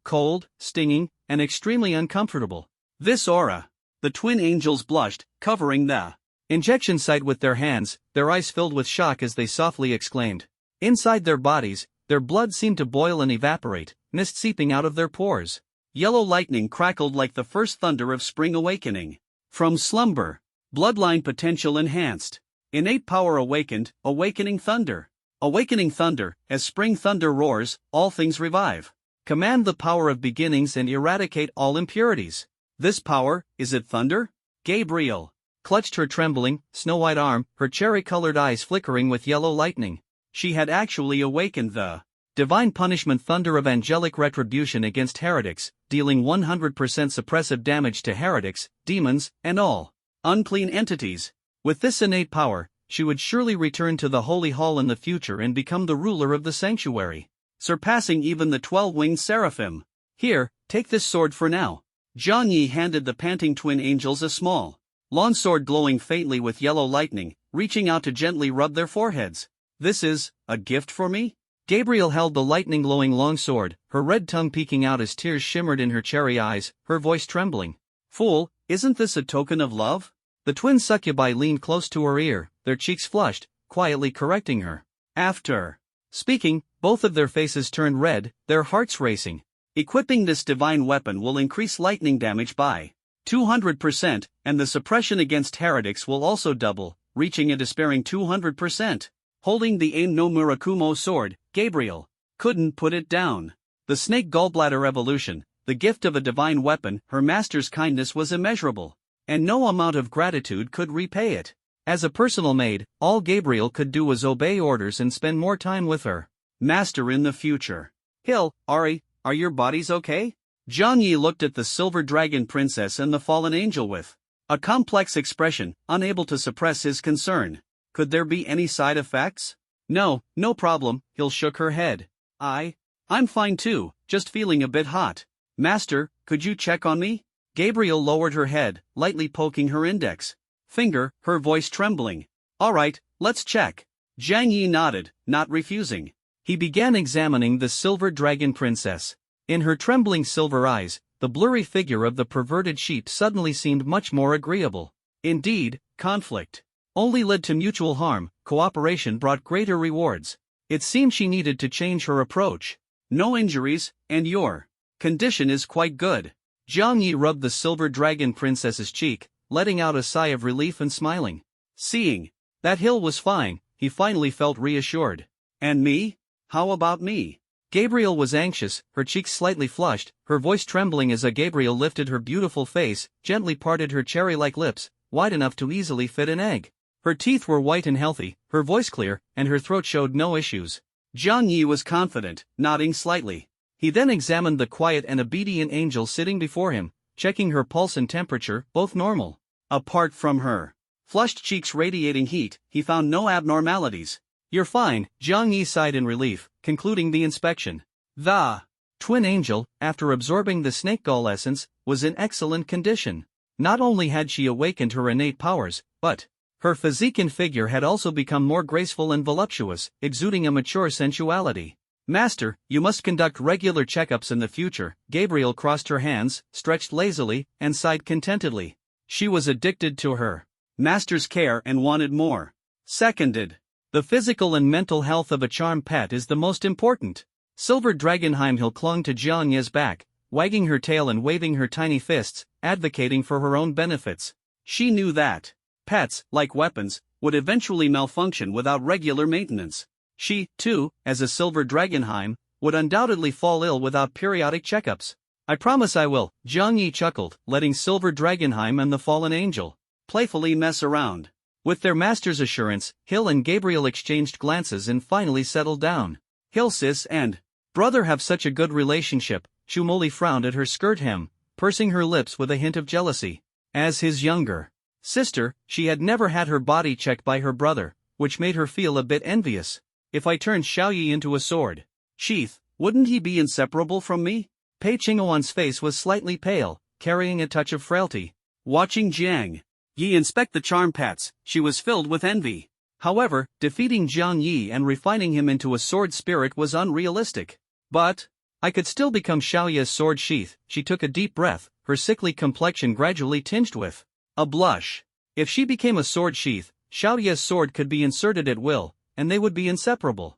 cold, stinging, and extremely uncomfortable. This aura. The Twin Angels blushed, covering the injection site with their hands, their eyes filled with shock as they softly exclaimed. Inside their bodies, their blood seemed to boil and evaporate, mist seeping out of their pores. Yellow lightning crackled like the first thunder of spring awakening. From slumber. Bloodline potential enhanced. Innate power awakened, awakening thunder. Awakening thunder, as spring thunder roars, all things revive. Command the power of beginnings and eradicate all impurities. This power, is it thunder? Gabriel clutched her trembling, snow-white arm, her cherry-colored eyes flickering with yellow lightning. She had actually awakened the Divine punishment, thunder of angelic retribution against heretics, dealing 100% suppressive damage to heretics, demons, and all unclean entities. With this innate power, she would surely return to the Holy Hall in the future and become the ruler of the sanctuary, surpassing even the 12-winged seraphim. Here, take this sword for now. Jiang Yi handed the panting twin angels a small, long sword glowing faintly with yellow lightning, reaching out to gently rub their foreheads. This is a gift for me? Gabriel held the lightning-glowing long sword, her red tongue peeking out as tears shimmered in her cherry eyes, her voice trembling. Fool, isn't this a token of love? The twin succubi leaned close to her ear, their cheeks flushed, quietly correcting her. After speaking, both of their faces turned red, their hearts racing. Equipping this divine weapon will increase lightning damage by 200%, and the suppression against heretics will also double, reaching a despairing 200%. Holding the Ain no Murakumo sword, Gabriel couldn't put it down. The snake gallbladder evolution, the gift of a divine weapon, her master's kindness was immeasurable, and no amount of gratitude could repay it. As a personal maid, all Gabriel could do was obey orders and spend more time with her master in the future. Hill, Ari, are your bodies okay? Jiang Yi looked at the silver dragon princess and the fallen angel with a complex expression, unable to suppress his concern. Could there be any side effects? No problem, Hill shook her head. I'm fine too, just feeling a bit hot. Master, could you check on me? Gabriel lowered her head, lightly poking her index finger, her voice trembling. Alright, let's check. Jiang Yi nodded, not refusing. He began examining the silver dragon princess. In her trembling silver eyes, the blurry figure of the perverted sheep suddenly seemed much more agreeable. Indeed, conflict only led to mutual harm, cooperation brought greater rewards. It seemed she needed to change her approach. No injuries, and your condition is quite good. Jiang Yi rubbed the silver dragon princess's cheek, letting out a sigh of relief and smiling. Seeing that Hill was fine, he finally felt reassured. And me? How about me? Gabriel was anxious, her cheeks slightly flushed, her voice trembling as Gabriel lifted her beautiful face, gently parted her cherry-like lips, wide enough to easily fit an egg. Her teeth were white and healthy, her voice clear, and her throat showed no issues. Jiang Yi was confident, nodding slightly. He then examined the quiet and obedient angel sitting before him, checking her pulse and temperature, both normal. Apart from her flushed cheeks radiating heat, he found no abnormalities. You're fine, Jiang Yi sighed in relief, concluding the inspection. The twin angel, after absorbing the snake gall essence, was in excellent condition. Not only had she awakened her innate powers, but her physique and figure had also become more graceful and voluptuous, exuding a mature sensuality. Master, you must conduct regular checkups in the future. Gabriel crossed her hands, stretched lazily, and sighed contentedly. She was addicted to her master's care and wanted more. Seconded. The physical and mental health of a charm pet is the most important. Silver Dragon Heimhill clung to Jiang Yi's back, wagging her tail and waving her tiny fists, advocating for her own benefits. She knew that pets, like weapons, would eventually malfunction without regular maintenance. She, too, as a Silver Dragonheim, would undoubtedly fall ill without periodic checkups. I promise I will, Jiang Yi chuckled, letting Silver Dragonheim and the fallen angel playfully mess around. With their master's assurance, Hill and Gabriel exchanged glances and finally settled down. Hill sis and brother have such a good relationship. Chumoli frowned at her skirt hem, pursing her lips with a hint of jealousy. As his younger sister, she had never had her body checked by her brother, which made her feel a bit envious. If I turned Xiaoyi into a sword sheath, wouldn't he be inseparable from me? Pei Qinghuan's face was slightly pale, carrying a touch of frailty. Watching Jiang Yi inspect the charm pets, she was filled with envy. However, defeating Jiang Yi and refining him into a sword spirit was unrealistic. But I could still become Xiaoya's sword sheath. She took a deep breath, her sickly complexion gradually tinged with a blush. If she became a sword sheath, Xiaoya's sword could be inserted at will, and they would be inseparable.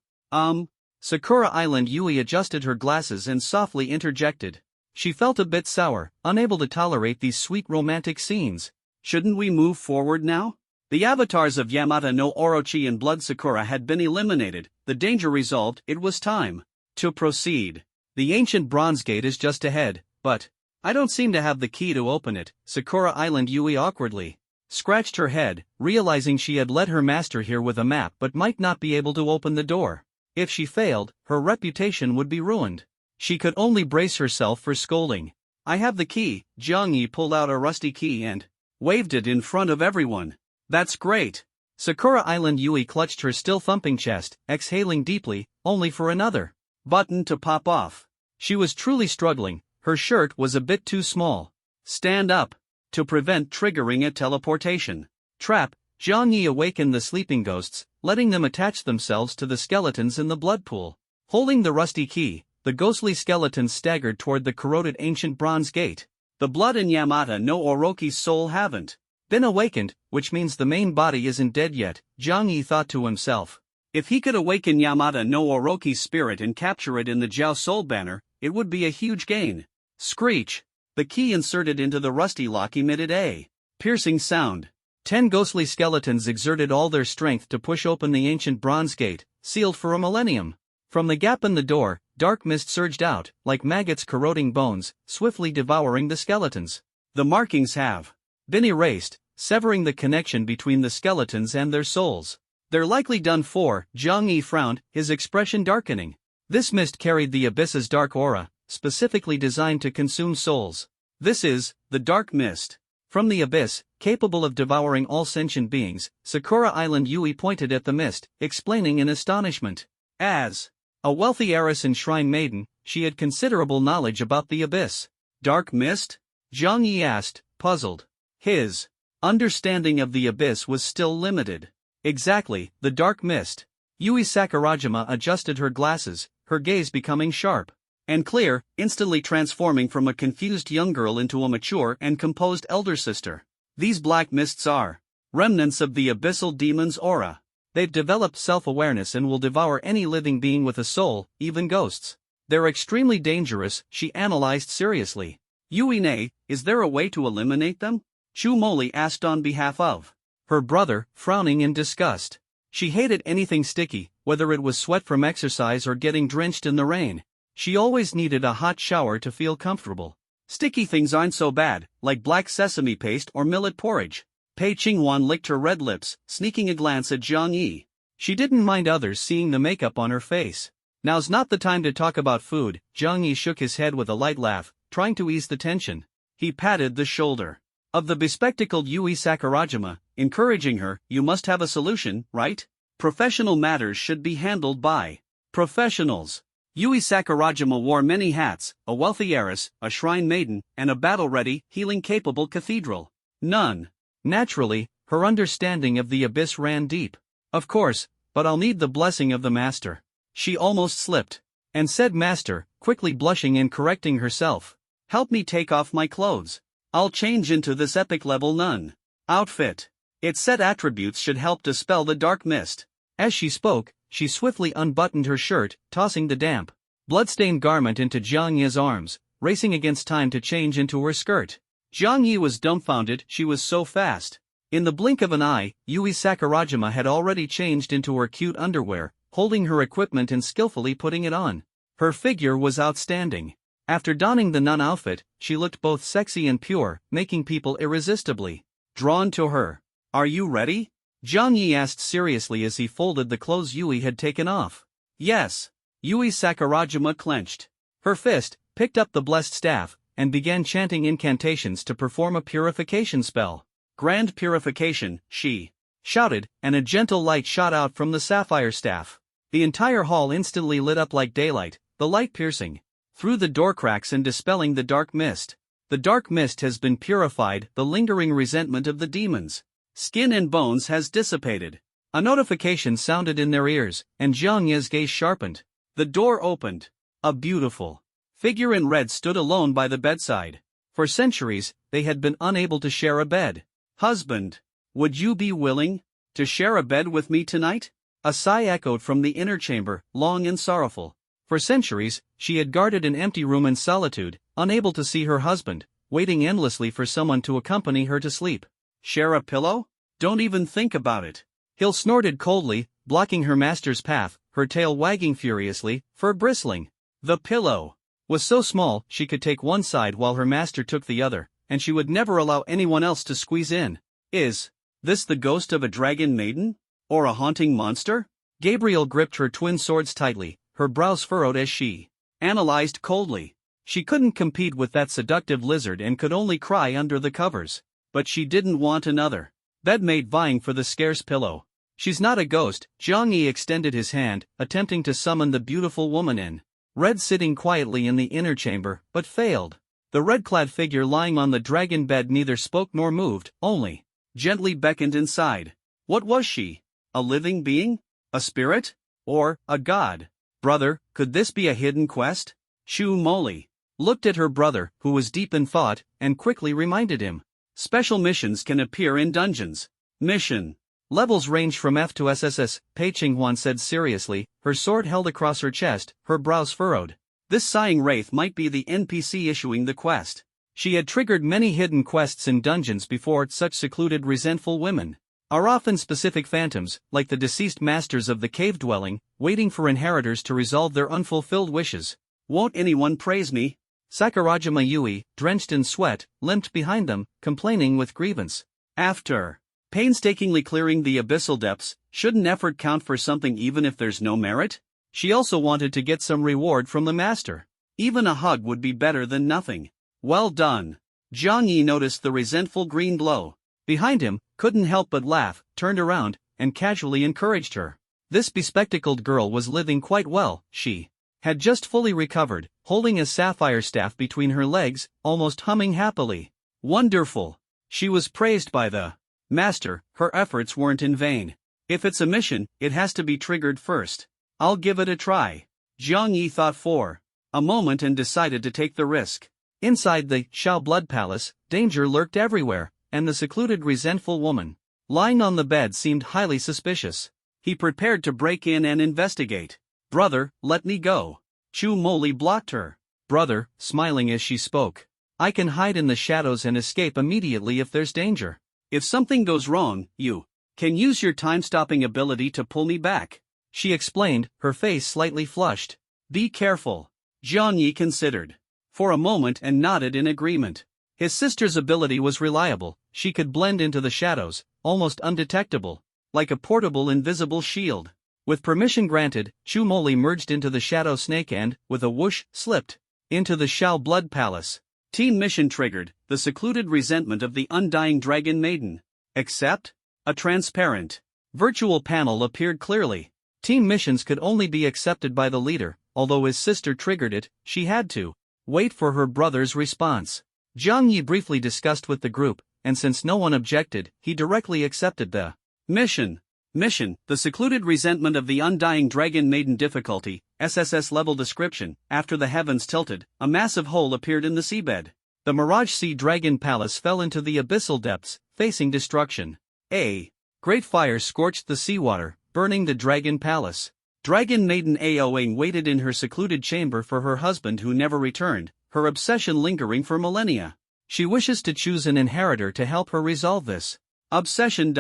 Sakura Island Yui adjusted her glasses and softly interjected. She felt a bit sour, unable to tolerate these sweet romantic scenes. Shouldn't we move forward now? The avatars of Yamata no Orochi and Blood Sakura had been eliminated, the danger resolved, it was time to proceed. The ancient bronze gate is just ahead, but I don't seem to have the key to open it. Sakura Island Yui awkwardly scratched her head, realizing she had led her master here with a map but might not be able to open the door. If she failed, her reputation would be ruined. She could only brace herself for scolding. I have the key. Jiang Yi pulled out a rusty key and waved it in front of everyone. That's great. Sakura Island Yui clutched her still thumping chest, exhaling deeply, only for another button to pop off. She was truly struggling, her shirt was a bit too small. Stand up. To prevent triggering a teleportation trap, Jiang Yi awakened the sleeping ghosts, letting them attach themselves to the skeletons in the blood pool. Holding the rusty key, the ghostly skeletons staggered toward the corroded ancient bronze gate. The blood in Yamata no Orochi's soul haven't been awakened, which means the main body isn't dead yet, Jiang Yi thought to himself. If he could awaken Yamata no Orochi's spirit and capture it in the Jiao Soul banner, it would be a huge gain. Screech! The key inserted into the rusty lock emitted a piercing sound. 10 ghostly skeletons exerted all their strength to push open the ancient bronze gate, sealed for a millennium. From the gap in the door, dark mist surged out, like maggots corroding bones, swiftly devouring the skeletons. The markings have been erased, severing the connection between the skeletons and their souls. They're likely done for, Jiang Yi frowned, his expression darkening. This mist carried the abyss's dark aura, specifically designed to consume souls. This is the dark mist. From the abyss, capable of devouring all sentient beings, Sakura Island Yui pointed at the mist, explaining in astonishment. As a wealthy heiress and shrine maiden, she had considerable knowledge about the abyss. Dark mist? Jiang Yi asked, puzzled. His understanding of the abyss was still limited. Exactly, the dark mist. Yui Sakurajima adjusted her glasses, her gaze becoming sharp and clear, instantly transforming from a confused young girl into a mature and composed elder sister. These black mists are remnants of the abyssal demon's aura. They've developed self-awareness and will devour any living being with a soul, even ghosts. They're extremely dangerous, she analyzed seriously. Yui-ne, is there a way to eliminate them? Chu Moli asked on behalf of her brother, frowning in disgust. She hated anything sticky, whether it was sweat from exercise or getting drenched in the rain. She always needed a hot shower to feel comfortable. Sticky things aren't so bad, like black sesame paste or millet porridge. Pei Qinghuan licked her red lips, sneaking a glance at Jiang Yi. She didn't mind others seeing the makeup on her face. Now's not the time to talk about food, Jiang Yi shook his head with a light laugh, trying to ease the tension. He patted the shoulder of the bespectacled Yui Sakurajima, encouraging her, you must have a solution, right? Professional matters should be handled by professionals. Yui Sakurajima wore many hats, a wealthy heiress, a shrine maiden, and a battle-ready, healing-capable cathedral. None. Naturally, her understanding of the abyss ran deep. Of course, but I'll need the blessing of the master. She almost slipped and said master, quickly blushing and correcting herself. Help me take off my clothes. I'll change into this epic-level nun outfit. Its set attributes should help dispel the dark mist. As she spoke, she swiftly unbuttoned her shirt, tossing the damp, bloodstained garment into Jiang Yi's arms, racing against time to change into her skirt. Jiang Yi was dumbfounded, she was so fast. In the blink of an eye, Yui Sakurajima had already changed into her cute underwear, holding her equipment and skillfully putting it on. Her figure was outstanding. After donning the nun outfit, she looked both sexy and pure, making people irresistibly drawn to her. Are you ready? Jiang Yi asked seriously as he folded the clothes Yui had taken off. Yes. Yui Sakurajima clenched her fist, picked up the blessed staff, and began chanting incantations to perform a purification spell. Grand purification, she shouted, and a gentle light shot out from the sapphire staff. The entire hall instantly lit up like daylight, the light piercing through the door cracks and dispelling the dark mist. The dark mist has been purified, the lingering resentment of the demons' skin and bones has dissipated. A notification sounded in their ears, and Jiang Yi's gaze sharpened. The door opened. A beautiful figure in red stood alone by the bedside. For centuries, they had been unable to share a bed. Husband, would you be willing to share a bed with me tonight? A sigh echoed from the inner chamber, long and sorrowful. For centuries, she had guarded an empty room in solitude, unable to see her husband, waiting endlessly for someone to accompany her to sleep. Share a pillow? Don't even think about it. Hill snorted coldly, blocking her master's path, her tail wagging furiously, fur bristling. The pillow was so small she could take one side while her master took the other, and she would never allow anyone else to squeeze in. Is this the ghost of a dragon maiden? Or a haunting monster? Gabriel gripped her twin swords tightly, her brows furrowed as she analyzed coldly. She couldn't compete with that seductive lizard and could only cry under the covers. But she didn't want another bedmate vying for the scarce pillow. She's not a ghost. Zhang Yi extended his hand, attempting to summon the beautiful woman in red sitting quietly in the inner chamber, but failed. The red-clad figure lying on the dragon bed neither spoke nor moved, only gently beckoned inside. What was she? A living being? A spirit? Or a god? Brother, could this be a hidden quest? Chu Moli looked at her brother, who was deep in thought, and quickly reminded him. Special missions can appear in dungeons. Mission levels range from F to SSS, Pei Qinghuan said seriously, her sword held across her chest, her brows furrowed. This sighing wraith might be the NPC issuing the quest. She had triggered many hidden quests in dungeons before. Such secluded resentful women are often specific phantoms, like the deceased masters of the cave dwelling, waiting for inheritors to resolve their unfulfilled wishes. Won't anyone praise me? Sakurajima Yui, drenched in sweat, limped behind them, complaining with grievance. After painstakingly clearing the abyssal depths, shouldn't effort count for something even if there's no merit? She also wanted to get some reward from the master. Even a hug would be better than nothing. Well done. Zhang Yi noticed the resentful green glow behind him, couldn't help but laugh, turned around, and casually encouraged her. This bespectacled girl was living quite well. She had just fully recovered, holding a sapphire staff between her legs, almost humming happily. Wonderful. She was praised by the master. Her efforts weren't in vain. If it's a mission, it has to be triggered first. I'll give it a try. Zhang Yi thought for a moment and decided to take the risk. Inside the Shao Blood Palace, danger lurked everywhere, and the secluded resentful woman lying on the bed seemed highly suspicious. He prepared to break in and investigate. Brother, let me go. Chu Moli blocked her. Brother, smiling as she spoke. I can hide in the shadows and escape immediately if there's danger. If something goes wrong, you can use your time-stopping ability to pull me back. She explained, her face slightly flushed. Be careful. Zhang Yi considered for a moment and nodded in agreement. His sister's ability was reliable. She could blend into the shadows, almost undetectable, like a portable invisible shield. With permission granted, Chu Moli merged into the shadow snake and, with a whoosh, slipped into the Shao Blood Palace. Team mission triggered, the secluded resentment of the undying dragon maiden. Accept? A transparent virtual panel appeared clearly. Team missions could only be accepted by the leader. Although his sister triggered it, she had to wait for her brother's response. Zhang Yi briefly discussed with the group, and since no one objected, he directly accepted the mission. The secluded resentment of the undying dragon maiden. Difficulty, SSS-level description. After the heavens tilted, a massive hole appeared in the seabed. The Mirage Sea Dragon Palace fell into the abyssal depths, facing destruction. A great fire scorched the seawater, burning the Dragon Palace. Dragon Maiden Aoing waited in her secluded chamber for her husband who never returned, her obsession lingering for millennia. She wishes to choose an inheritor to help her resolve this obsession.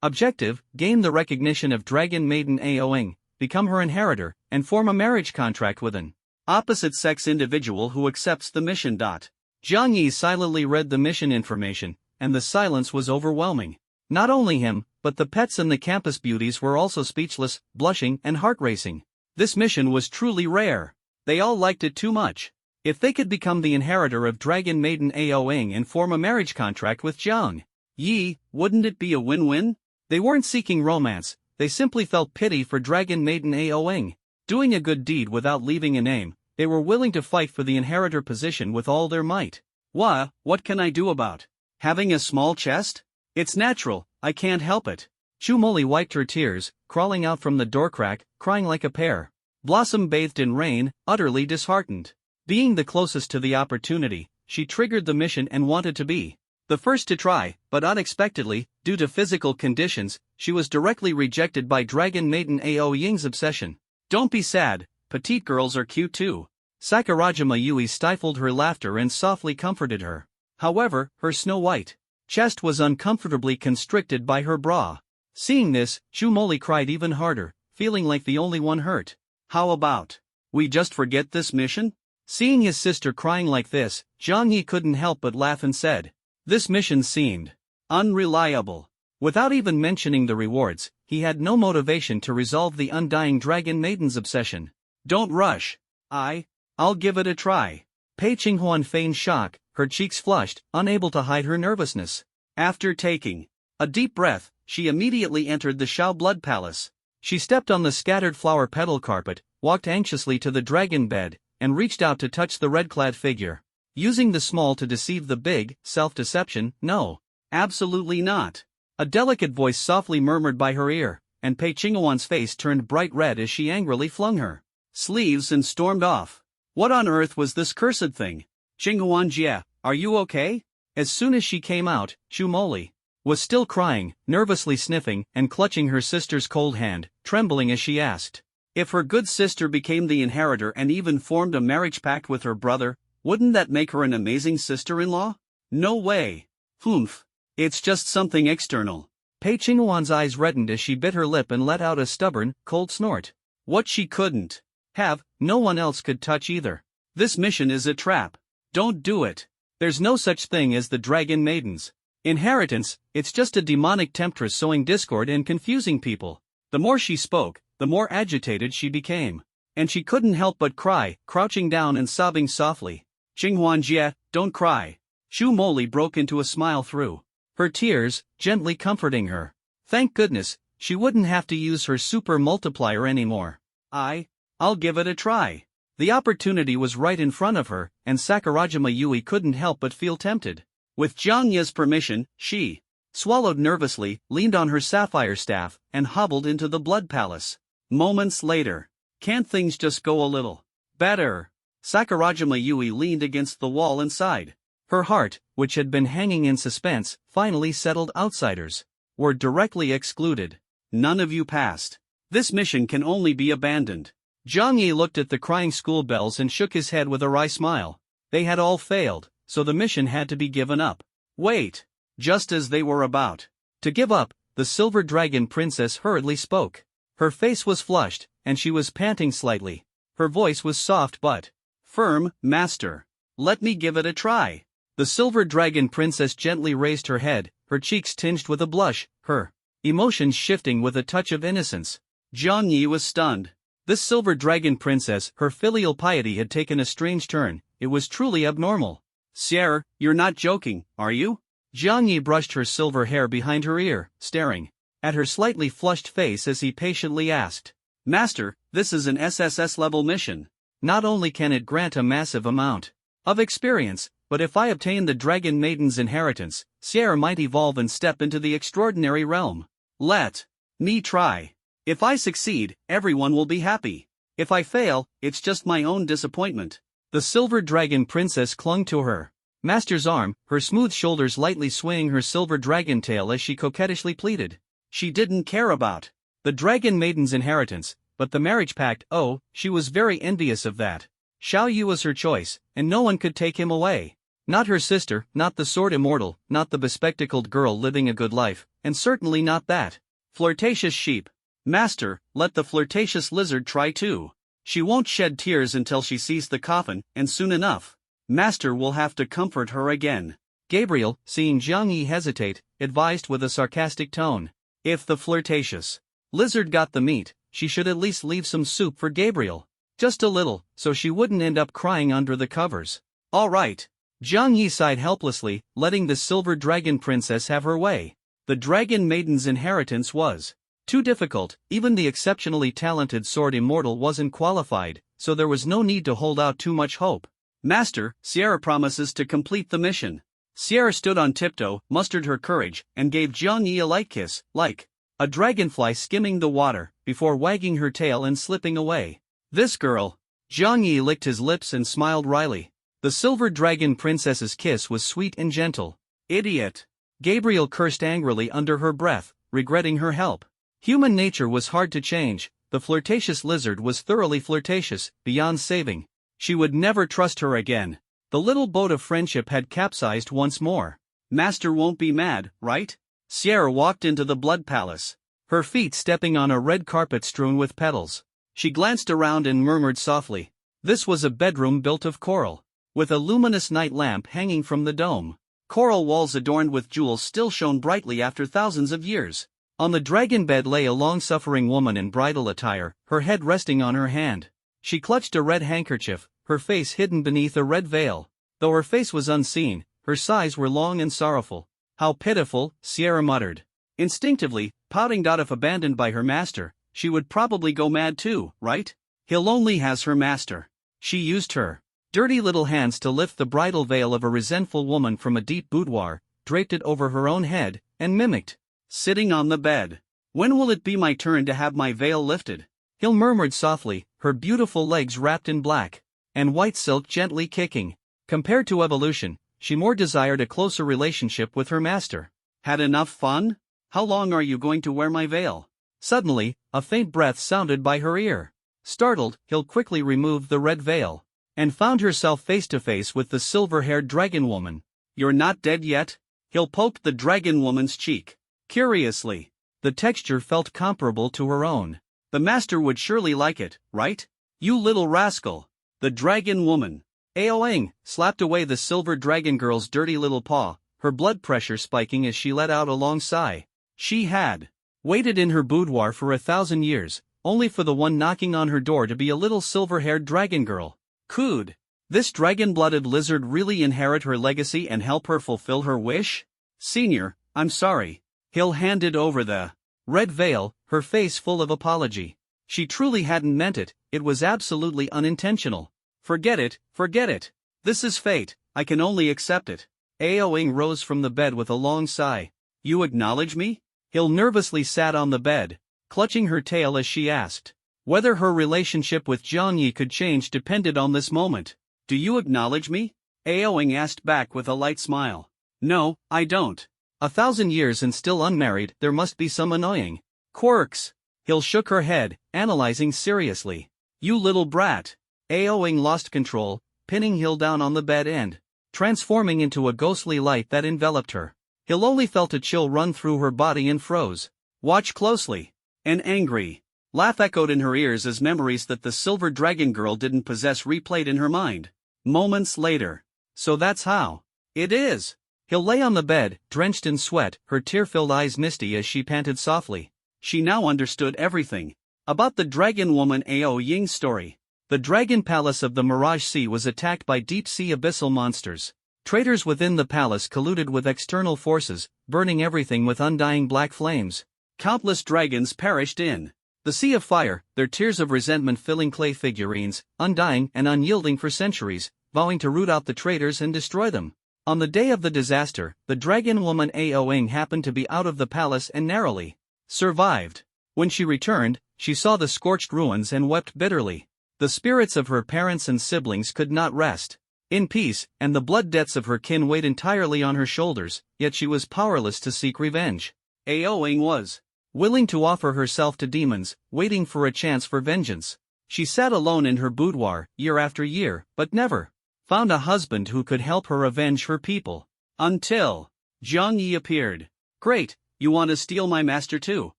Objective, gain the recognition of Dragon Maiden Aoing, become her inheritor, and form a marriage contract with an opposite-sex individual who accepts the mission. Zhang Yi silently read the mission information, and the silence was overwhelming. Not only him, but the pets and the campus beauties were also speechless, blushing and heart-racing. This mission was truly rare. They all liked it too much. If they could become the inheritor of Dragon Maiden Aoing and form a marriage contract with Zhang Yi, wouldn't it be a win-win? They weren't seeking romance, they simply felt pity for Dragon Maiden Aoing. Doing a good deed without leaving a name, they were willing to fight for the inheritor position with all their might. What can I do about having a small chest? It's natural, I can't help it. Chu Moli wiped her tears, crawling out from the door crack, crying like a pear blossom bathed in rain, utterly disheartened. Being the closest to the opportunity, she triggered the mission and wanted to be the first to try, but unexpectedly, due to physical conditions, she was directly rejected by Dragon Maiden Aoying's obsession. Don't be sad, petite girls are cute too. Sakurajima Yui stifled her laughter and softly comforted her. However, her snow-white chest was uncomfortably constricted by her bra. Seeing this, Chu Moli cried even harder, feeling like the only one hurt. How about we just forget this mission? Seeing his sister crying like this, Zhang Yi couldn't help but laugh and said, this mission seemed unreliable. Without even mentioning the rewards, he had no motivation to resolve the undying dragon maiden's obsession. Don't rush. I'll give it a try. Pei Qinghuan feigned shock, her cheeks flushed, unable to hide her nervousness. After taking a deep breath, she immediately entered the Shao Blood Palace. She stepped on the scattered flower petal carpet, walked anxiously to the dragon bed, and reached out to touch the red-clad figure. Using the small to deceive the big, self-deception, no. Absolutely not. A delicate voice softly murmured by her ear, and Pei Qinghuan's face turned bright red as she angrily flung her sleeves and stormed off. What on earth was this cursed thing? Qinghuan Jie, are you okay? As soon as she came out, Xu Moli was still crying, nervously sniffing and clutching her sister's cold hand, trembling as she asked. If her good sister became the inheritor and even formed a marriage pact with her brother, wouldn't that make her an amazing sister-in-law? No way. Humph. It's just something external. Pei Qinghuan's eyes reddened as she bit her lip and let out a stubborn, cold snort. What she couldn't have, no one else could touch either. This mission is a trap. Don't do it. There's no such thing as the Dragon Maiden's inheritance, it's just a demonic temptress sowing discord and confusing people. The more she spoke, the more agitated she became. And she couldn't help but cry, crouching down and sobbing softly. Qinghuan Jie, don't cry. Xu Moli broke into a smile through her tears, gently comforting her. Thank goodness, she wouldn't have to use her super multiplier anymore. I'll give it a try. The opportunity was right in front of her, and Sakurajima Yui couldn't help but feel tempted. With Jiang Ye's permission, she swallowed nervously, leaned on her sapphire staff, and hobbled into the Blood Palace. Moments later. Can't things just go a little better? Sakurajima Yui leaned against the wall and sighed. Her heart, which had been hanging in suspense, finally settled. Outsiders were directly excluded. None of you passed. This mission can only be abandoned. Jiang Yi looked at the crying school bells and shook his head with a wry smile. They had all failed, so the mission had to be given up. Wait. Just as they were about to give up, the Silver Dragon Princess hurriedly spoke. Her face was flushed, and she was panting slightly. Her voice was soft but firm. Master, let me give it a try. The Silver Dragon Princess gently raised her head, her cheeks tinged with a blush, her emotions shifting with a touch of innocence. Jiang Yi was stunned. This Silver Dragon Princess, her filial piety had taken a strange turn. It was truly abnormal. Sierra, you're not joking, are you? Jiang Yi brushed her silver hair behind her ear, staring at her slightly flushed face as he patiently asked. Master, this is an SSS-level mission. Not only can it grant a massive amount of experience, but if I obtain the Dragon Maiden's inheritance, Sierra might evolve and step into the extraordinary realm. Let me try. If I succeed, everyone will be happy. If I fail, it's just my own disappointment. The Silver Dragon Princess clung to her master's arm, her smooth shoulders lightly swaying her silver dragon tail as she coquettishly pleaded. She didn't care about the Dragon Maiden's inheritance, but the marriage pact. Oh, she was very envious of that. Xiao Yu was her choice, and no one could take him away. Not her sister, not the sword immortal, not the bespectacled girl living a good life, and certainly not that flirtatious sheep. Master, let the flirtatious lizard try too. She won't shed tears until she sees the coffin, and soon enough, Master will have to comfort her again. Gabriel, seeing Jiang Yi hesitate, advised with a sarcastic tone. If the flirtatious lizard got the meat, she should at least leave some soup for Gabriel. Just a little, so she wouldn't end up crying under the covers. All right. Jiang Yi sighed helplessly, letting the Silver Dragon Princess have her way. The Dragon Maiden's inheritance was too difficult. Even the exceptionally talented sword immortal wasn't qualified, so there was no need to hold out too much hope. Master, Sierra promises to complete the mission. Sierra stood on tiptoe, mustered her courage, and gave Jiang Yi a light kiss, like a dragonfly skimming the water, before wagging her tail and slipping away. This girl. Jiang Yi licked his lips and smiled wryly. The Silver Dragon Princess's kiss was sweet and gentle. Idiot. Gabriel cursed angrily under her breath, regretting her help. Human nature was hard to change. The flirtatious lizard was thoroughly flirtatious, beyond saving. She would never trust her again. The little boat of friendship had capsized once more. Master won't be mad, right? Sierra walked into the Blood Palace, her feet stepping on a red carpet strewn with petals. She glanced around and murmured softly. This was a bedroom built of coral, with a luminous night lamp hanging from the dome. Coral walls adorned with jewels still shone brightly after thousands of years. On the dragon bed lay a long-suffering woman in bridal attire, her head resting on her hand. She clutched a red handkerchief, her face hidden beneath a red veil. Though her face was unseen, her sighs were long and sorrowful. "How pitiful," Sierra muttered. Instinctively, pouting. If abandoned by her master, she would probably go mad too, right? He'll only has her master. She used her dirty little hands to lift the bridal veil of a resentful woman from a deep boudoir, draped it over her own head, and mimicked sitting on the bed. "When will it be my turn to have my veil lifted?" Hill murmured softly, her beautiful legs wrapped in black and white silk gently kicking. Compared to evolution, she more desired a closer relationship with her master. "Had enough fun? How long are you going to wear my veil?" Suddenly, a faint breath sounded by her ear. Startled, Hill quickly removed the red veil and found herself face to face with the silver-haired dragon woman. "You're not dead yet?" Hill poked the dragon woman's cheek curiously. The texture felt comparable to her own. "The master would surely like it, right? You little rascal." The dragon woman, Aoing, slapped away the silver dragon girl's dirty little paw, her blood pressure spiking as she let out a long sigh. She had waited in her boudoir for 1,000 years, only for the one knocking on her door to be a little silver-haired dragon girl. Could this dragon-blooded lizard really inherit her legacy and help her fulfill her wish? "Senior, I'm sorry." Hill handed over the red veil, her face full of apology. She truly hadn't meant it, it was absolutely unintentional. Forget it. This is fate, I can only accept it." Aoing rose from the bed with a long sigh. "You acknowledge me?" Hill nervously sat on the bed, clutching her tail as she asked. Whether her relationship with Jiangyi could change depended on this moment. "Do you acknowledge me?" Aoing asked back with a light smile. "No, I don't. 1,000 years and still unmarried, there must be some annoying quirks." Hill shook her head, analyzing seriously. "You little brat." Aoing lost control, pinning Hill down on the bed and transforming into a ghostly light that enveloped her. Hill only felt a chill run through her body and froze. "Watch closely." An angry laugh echoed in her ears as memories that the silver dragon girl didn't possess replayed in her mind. Moments later. "So that's how it is." Hill lay on the bed, drenched in sweat, her tear-filled eyes misty as she panted softly. She now understood everything about the dragon woman Ao Ying's story. The dragon palace of the Mirage Sea was attacked by deep-sea abyssal monsters. Traitors within the palace colluded with external forces, burning everything with undying black flames. Countless dragons perished in the sea of fire, their tears of resentment filling clay figurines, undying and unyielding for centuries, vowing to root out the traitors and destroy them. On the day of the disaster, the dragon woman Aoing happened to be out of the palace and narrowly survived. When she returned, she saw the scorched ruins and wept bitterly. The spirits of her parents and siblings could not rest in peace, and the blood debts of her kin weighed entirely on her shoulders, yet she was powerless to seek revenge. Aoing was willing to offer herself to demons, waiting for a chance for vengeance. She sat alone in her boudoir, year after year, but never found a husband who could help her avenge her people. Until Zhang Yi appeared. "Great, you want to steal my master too?"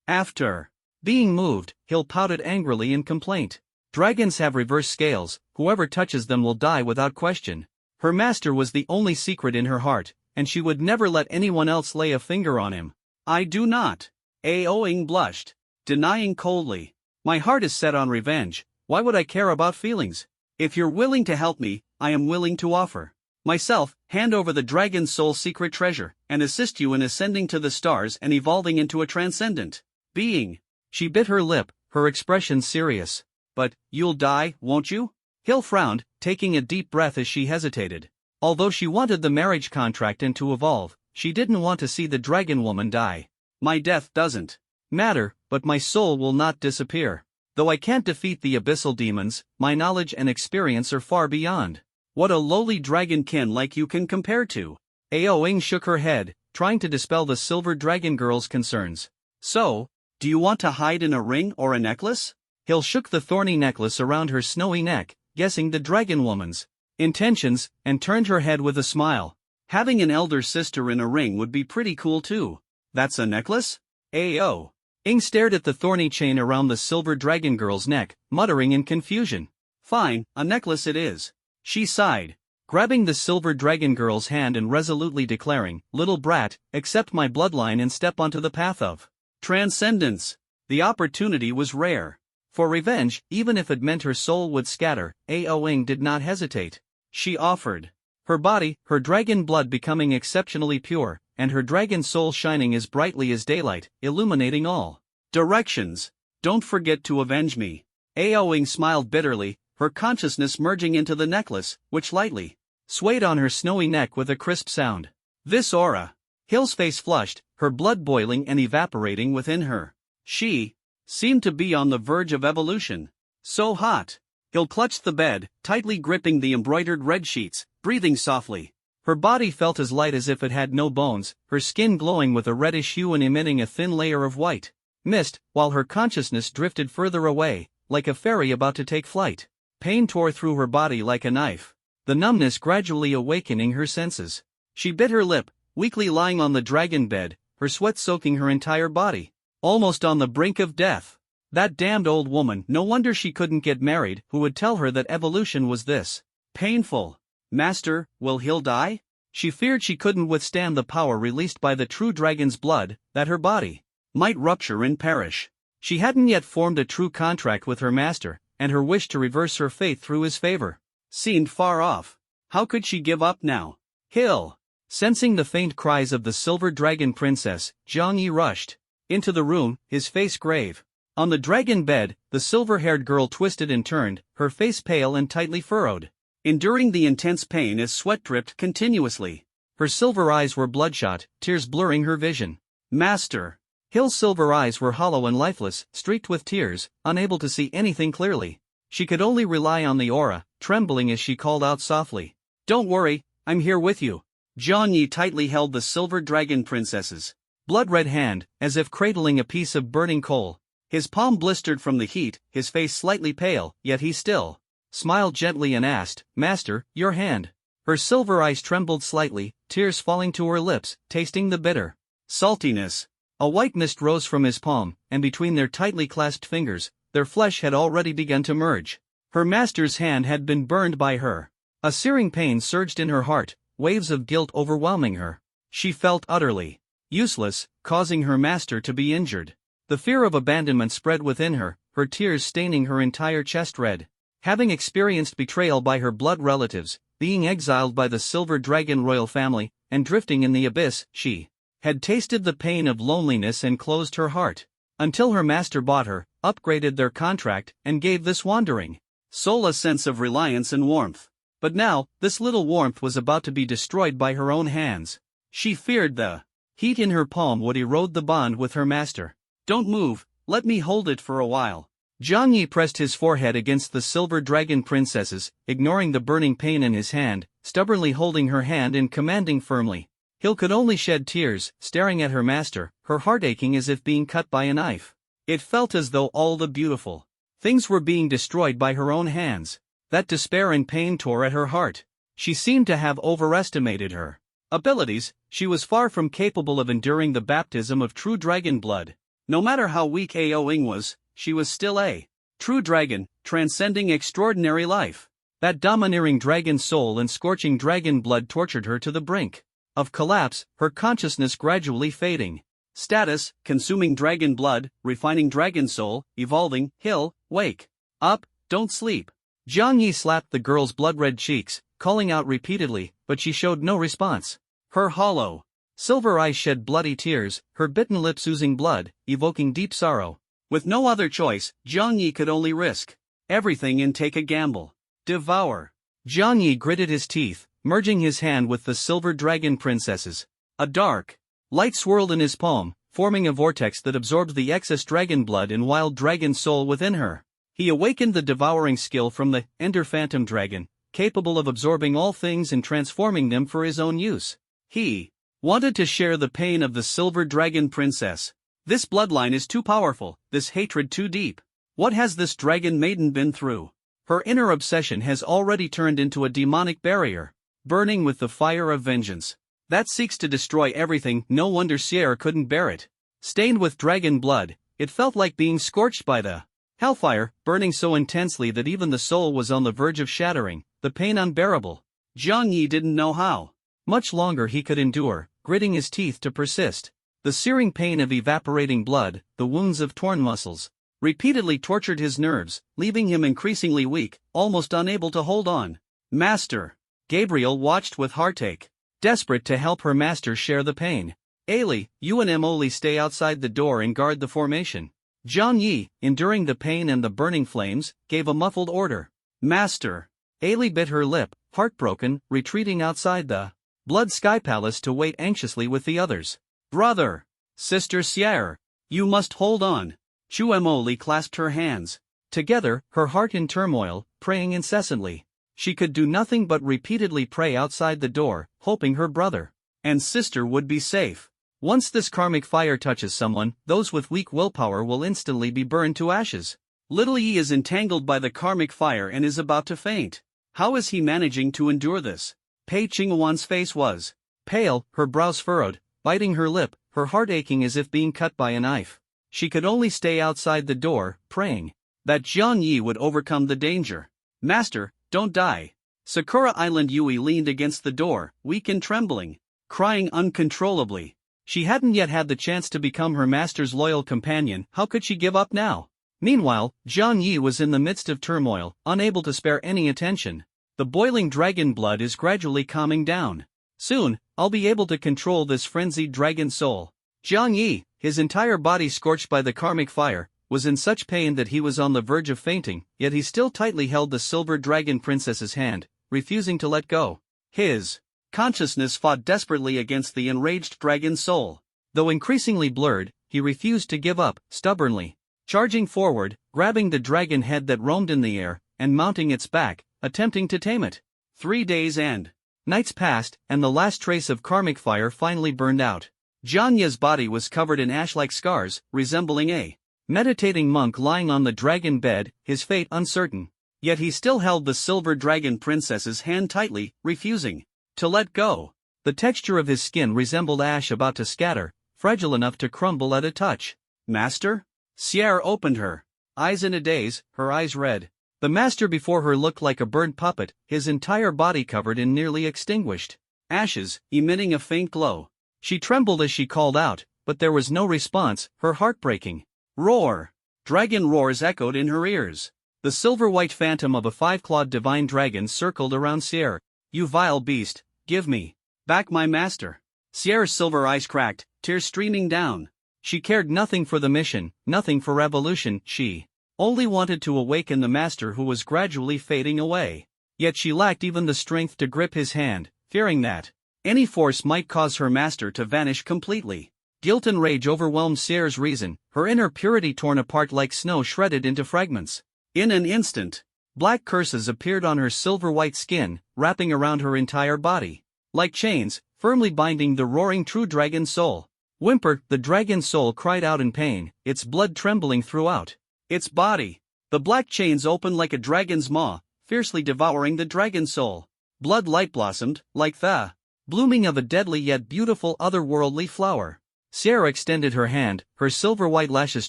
After being moved, Hill pouted angrily in complaint. "Dragons have reverse scales, whoever touches them will die without question." Her master was the only secret in her heart, and she would never let anyone else lay a finger on him. "I do not." Aoing blushed, denying coldly. "My heart is set on revenge, why would I care about feelings? If you're willing to help me, I am willing to offer myself, hand over the dragon's soul secret treasure, and assist you in ascending to the stars and evolving into a transcendent being." She bit her lip, her expression serious. "But, you'll die, won't you?" Hill frowned, taking a deep breath as she hesitated. Although she wanted the marriage contract and to evolve, she didn't want to see the dragon woman die. "My death doesn't matter, but my soul will not disappear. Though I can't defeat the abyssal demons, my knowledge and experience are far beyond what a lowly dragonkin like you can compare to." Aoing shook her head, trying to dispel the silver dragon girl's concerns. "So, do you want to hide in a ring or a necklace?" Hill shook the thorny necklace around her snowy neck, guessing the dragon woman's intentions, and turned her head with a smile. "Having an elder sister in a ring would be pretty cool too." "That's a necklace?" Aoing stared at the thorny chain around the silver dragon girl's neck, muttering in confusion. "Fine, a necklace it is." She sighed, grabbing the silver dragon girl's hand and resolutely declaring, "Little brat, accept my bloodline and step onto the path of Transcendence. The opportunity was rare. For revenge, even if it meant her soul would scatter, Aoing did not hesitate. She offered. Her body, her dragon blood becoming exceptionally pure, and her dragon soul shining as brightly as daylight, illuminating all directions. Don't forget to avenge me. Aoing smiled bitterly, her consciousness merging into the necklace, which lightly swayed on her snowy neck with a crisp sound. This aura. Hill's face flushed, her blood boiling and evaporating within her. She seemed to be on the verge of evolution. So hot. Hill clutched the bed, tightly gripping the embroidered red sheets, breathing softly. Her body felt as light as if it had no bones, her skin glowing with a reddish hue and emitting a thin layer of white mist, while her consciousness drifted further away, like a fairy about to take flight. Pain tore through her body like a knife, the numbness gradually awakening her senses. She bit her lip, weakly lying on the dragon bed, her sweat soaking her entire body, almost on the brink of death. That damned old woman, no wonder she couldn't get married, who would tell her that evolution was this painful. Master, will Hill die? She feared she couldn't withstand the power released by the true dragon's blood, that her body might rupture and perish. She hadn't yet formed a true contract with her master, and her wish to reverse her fate through his favor seemed far off. How could she give up now? Hill! Sensing the faint cries of the silver dragon princess, Zhang Yi rushed into the room, his face grave. On the dragon bed, the silver-haired girl twisted and turned, her face pale and tightly furrowed, enduring the intense pain as sweat dripped continuously. Her silver eyes were bloodshot, tears blurring her vision. Master! Hill's silver eyes were hollow and lifeless, streaked with tears, unable to see anything clearly. She could only rely on the aura, trembling as she called out softly. Don't worry, I'm here with you. Zhang Yi tightly held the silver dragon princess's blood-red hand, as if cradling a piece of burning coal. His palm blistered from the heat, his face slightly pale, yet he still smiled gently and asked, Master, your hand. Her silver eyes trembled slightly, tears falling to her lips, tasting the bitter saltiness. A white mist rose from his palm, and between their tightly clasped fingers, their flesh had already begun to merge. Her master's hand had been burned by her. A searing pain surged in her heart, waves of guilt overwhelming her. She felt utterly useless, causing her master to be injured. The fear of abandonment spread within her, her tears staining her entire chest red. Having experienced betrayal by her blood relatives, being exiled by the Silver Dragon royal family, and drifting in the abyss, she had tasted the pain of loneliness and closed her heart. Until her master bought her, upgraded their contract, and gave this wandering soul a sense of reliance and warmth. But now, this little warmth was about to be destroyed by her own hands. She feared the heat in her palm would erode the bond with her master. Don't move, let me hold it for a while. Zhang Yi pressed his forehead against the silver dragon princess's, ignoring the burning pain in his hand, stubbornly holding her hand and commanding firmly. Hill could only shed tears, staring at her master, her heart aching as if being cut by a knife. It felt as though all the beautiful things were being destroyed by her own hands. That despair and pain tore at her heart. She seemed to have overestimated her abilities. She was far from capable of enduring the baptism of true dragon blood. No matter how weak Aoing was, she was still a true dragon, transcending extraordinary life. That domineering dragon soul and scorching dragon blood tortured her to the brink of collapse, her consciousness gradually fading. Status, consuming dragon blood, refining dragon soul, evolving. Hill, wake up, don't sleep. Zhang Yi slapped the girl's blood-red cheeks, calling out repeatedly, but she showed no response. Her hollow silver eyes shed bloody tears, her bitten lips oozing blood, evoking deep sorrow. With no other choice, Zhang Yi could only risk everything and take a gamble. Devour. Zhang Yi gritted his teeth, merging his hand with the silver dragon princess's. A dark light swirled in his palm, forming a vortex that absorbed the excess dragon blood and wild dragon soul within her. He awakened the devouring skill from the Ender Phantom Dragon, capable of absorbing all things and transforming them for his own use. He wanted to share the pain of the Silver Dragon Princess. This bloodline is too powerful, this hatred too deep. What has this dragon maiden been through? Her inner obsession has already turned into a demonic barrier, burning with the fire of vengeance that seeks to destroy everything. No wonder Sierra couldn't bear it. Stained with dragon blood, it felt like being scorched by the hellfire, burning so intensely that even the soul was on the verge of shattering, the pain unbearable. Zhang Yi didn't know how much longer he could endure, gritting his teeth to persist. The searing pain of evaporating blood, the wounds of torn muscles, repeatedly tortured his nerves, leaving him increasingly weak, almost unable to hold on. Master! Gabriel watched with heartache, desperate to help her master share the pain. Ailey, you and Emily stay outside the door and guard the formation. Zhang Yi, enduring the pain and the burning flames, gave a muffled order. Master! Ailey bit her lip, heartbroken, retreating outside the Blood Sky Palace to wait anxiously with the others. Brother! Sister Sierra! You must hold on! Chu Emily clasped her hands. Together, her heart in turmoil, praying incessantly. She could do nothing but repeatedly pray outside the door, hoping her brother and sister would be safe. Once this karmic fire touches someone, those with weak willpower will instantly be burned to ashes. Little Yi is entangled by the karmic fire and is about to faint. How is he managing to endure this? Pei Qingwan's face was pale, her brows furrowed, biting her lip, her heart aching as if being cut by a knife. She could only stay outside the door, praying that Zhang Yi would overcome the danger. Master, don't die. Sakura Island Yui leaned against the door, weak and trembling, crying uncontrollably. She hadn't yet had the chance to become her master's loyal companion. How could she give up now? Meanwhile, Zhang Yi was in the midst of turmoil, unable to spare any attention. The boiling dragon blood is gradually calming down. Soon, I'll be able to control this frenzied dragon soul. Zhang Yi, his entire body scorched by the karmic fire, was in such pain that he was on the verge of fainting, yet he still tightly held the silver dragon princess's hand, refusing to let go. His consciousness fought desperately against the enraged dragon soul. Though increasingly blurred, he refused to give up, stubbornly. Charging forward, grabbing the dragon head that roamed in the air, and mounting its back, attempting to tame it. 3 days and nights passed, and the last trace of karmic fire finally burned out. Zhang Yi's body was covered in ash-like scars, resembling a meditating monk lying on the dragon bed, his fate uncertain. Yet he still held the silver dragon princess's hand tightly, refusing to let go. The texture of his skin resembled ash about to scatter, fragile enough to crumble at a touch. Master? Sierra opened her eyes in a daze, her eyes red. The master before her looked like a burnt puppet, his entire body covered in nearly extinguished ashes, emitting a faint glow. She trembled as she called out, but there was no response, her heart breaking. Roar! Dragon roars echoed in her ears. The silver-white phantom of a 5-clawed divine dragon circled around Sierra. You vile beast, give me back my master. Sierra's silver eyes cracked, tears streaming down. She cared nothing for the mission, nothing for revolution, she only wanted to awaken the master who was gradually fading away. Yet she lacked even the strength to grip his hand, fearing that any force might cause her master to vanish completely. Guilt and rage overwhelmed Sierra's reason, her inner purity torn apart like snow shredded into fragments. In an instant, black curses appeared on her silver-white skin, wrapping around her entire body. Like chains, firmly binding the roaring true dragon soul. Whimper, the dragon soul cried out in pain, its blood trembling throughout its body. The black chains opened like a dragon's maw, fiercely devouring the dragon soul. Blood light blossomed, like the blooming of a deadly yet beautiful otherworldly flower. Sierra extended her hand, her silver-white lashes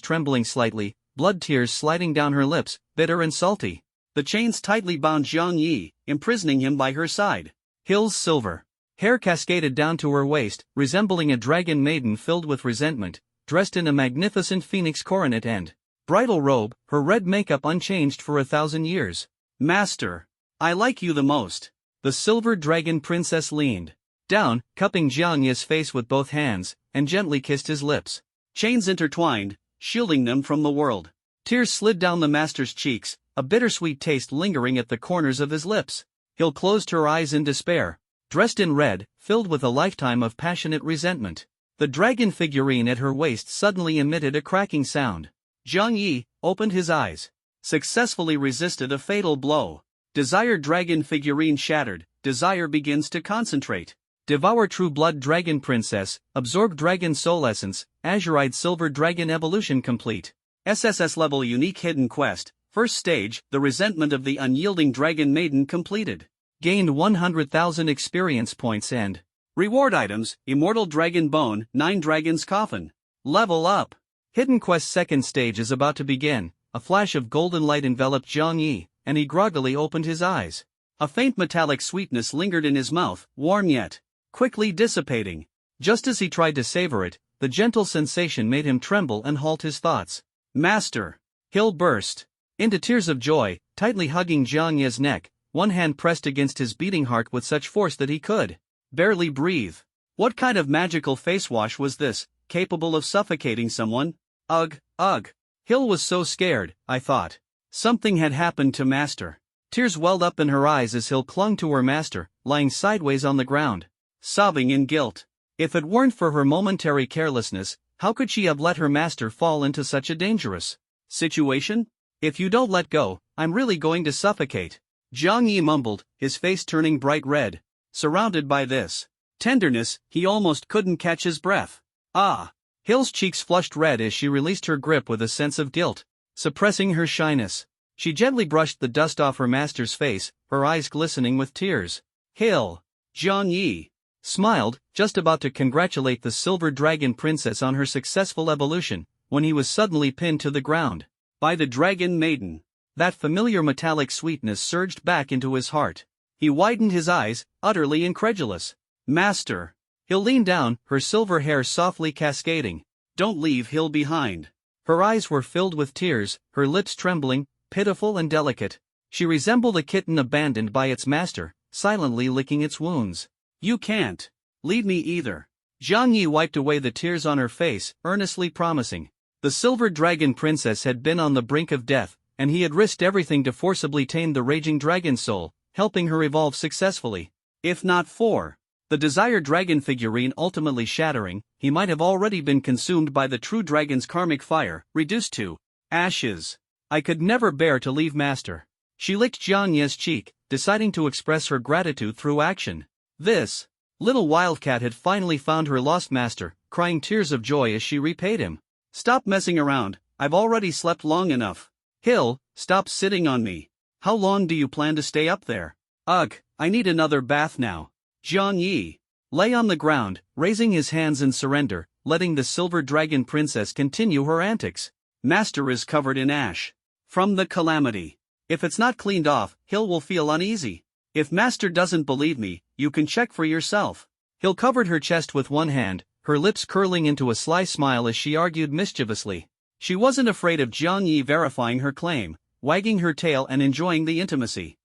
trembling slightly, blood tears sliding down her lips, bitter and salty. The chains tightly bound Zhang Yi, imprisoning him by her side. Hill's silver hair cascaded down to her waist, resembling a dragon maiden filled with resentment, dressed in a magnificent phoenix coronet and bridal robe, her red makeup unchanged for 1,000 years. Master, I like you the most. The silver dragon princess leaned down, cupping Zhang Yi's face with both hands, and gently kissed his lips. Chains intertwined, shielding them from the world. Tears slid down the master's cheeks, a bittersweet taste lingering at the corners of his lips. Hill closed her eyes in despair. Dressed in red, filled with a lifetime of passionate resentment. The dragon figurine at her waist suddenly emitted a cracking sound. Zhang Yi opened his eyes. Successfully resisted a fatal blow. Desire dragon figurine shattered, desire begins to concentrate. Devour true blood dragon princess, absorb dragon soul essence, azurite silver dragon evolution complete. SSS-level unique hidden quest, first stage, the resentment of the unyielding dragon maiden completed. Gained 100,000 experience points and reward items, immortal dragon bone, 9 dragon's coffin. Level up. Hidden quest second stage is about to begin. A flash of golden light enveloped Zhang Yi, and he groggily opened his eyes. A faint metallic sweetness lingered in his mouth, warm yet quickly dissipating. Just as he tried to savor it, the gentle sensation made him tremble and halt his thoughts. Master! Hill burst into tears of joy, tightly hugging Jiang Ye's neck, one hand pressed against his beating heart with such force that he could barely breathe. What kind of magical face wash was this, capable of suffocating someone? Ugh, ugh. Hill was so scared, I thought. Something had happened to Master. Tears welled up in her eyes as Hill clung to her master, lying sideways on the ground, sobbing in guilt. If it weren't for her momentary carelessness, how could she have let her master fall into such a dangerous situation? If you don't let go, I'm really going to suffocate, Jiang Yi mumbled, his face turning bright red. Surrounded by this tenderness, he almost couldn't catch his breath. Ah! Hill's cheeks flushed red as she released her grip with a sense of guilt. Suppressing her shyness, she gently brushed the dust off her master's face, her eyes glistening with tears. Hill! Jiang Yi smiled, just about to congratulate the Silver Dragon Princess on her successful evolution, when he was suddenly pinned to the ground by the Dragon Maiden. That familiar metallic sweetness surged back into his heart. He widened his eyes, utterly incredulous. Master! Hill leaned down, her silver hair softly cascading. Don't leave Hill behind. Her eyes were filled with tears, her lips trembling, pitiful and delicate. She resembled a kitten abandoned by its master, silently licking its wounds. You can't leave me either. Jiang Yi wiped away the tears on her face, earnestly promising. The Silver Dragon Princess had been on the brink of death, and he had risked everything to forcibly tame the raging dragon soul, helping her evolve successfully. If not for the desired dragon figurine ultimately shattering, he might have already been consumed by the true dragon's karmic fire, reduced to ashes. I could never bear to leave Master. She licked Jiang Ye's cheek, deciding to express her gratitude through action. This little wildcat had finally found her lost master, crying tears of joy as she repaid him. Stop messing around, I've already slept long enough. Hill, stop sitting on me. How long do you plan to stay up there? Ugh, I need another bath now. Jiang Yi lay on the ground, raising his hands in surrender, letting the Silver Dragon Princess continue her antics. Master is covered in ash from the calamity. If it's not cleaned off, Hill will feel uneasy. If Master doesn't believe me, you can check for yourself. Hill covered her chest with one hand, her lips curling into a sly smile as she argued mischievously. She wasn't afraid of Jiang Yi verifying her claim, wagging her tail and enjoying the intimacy.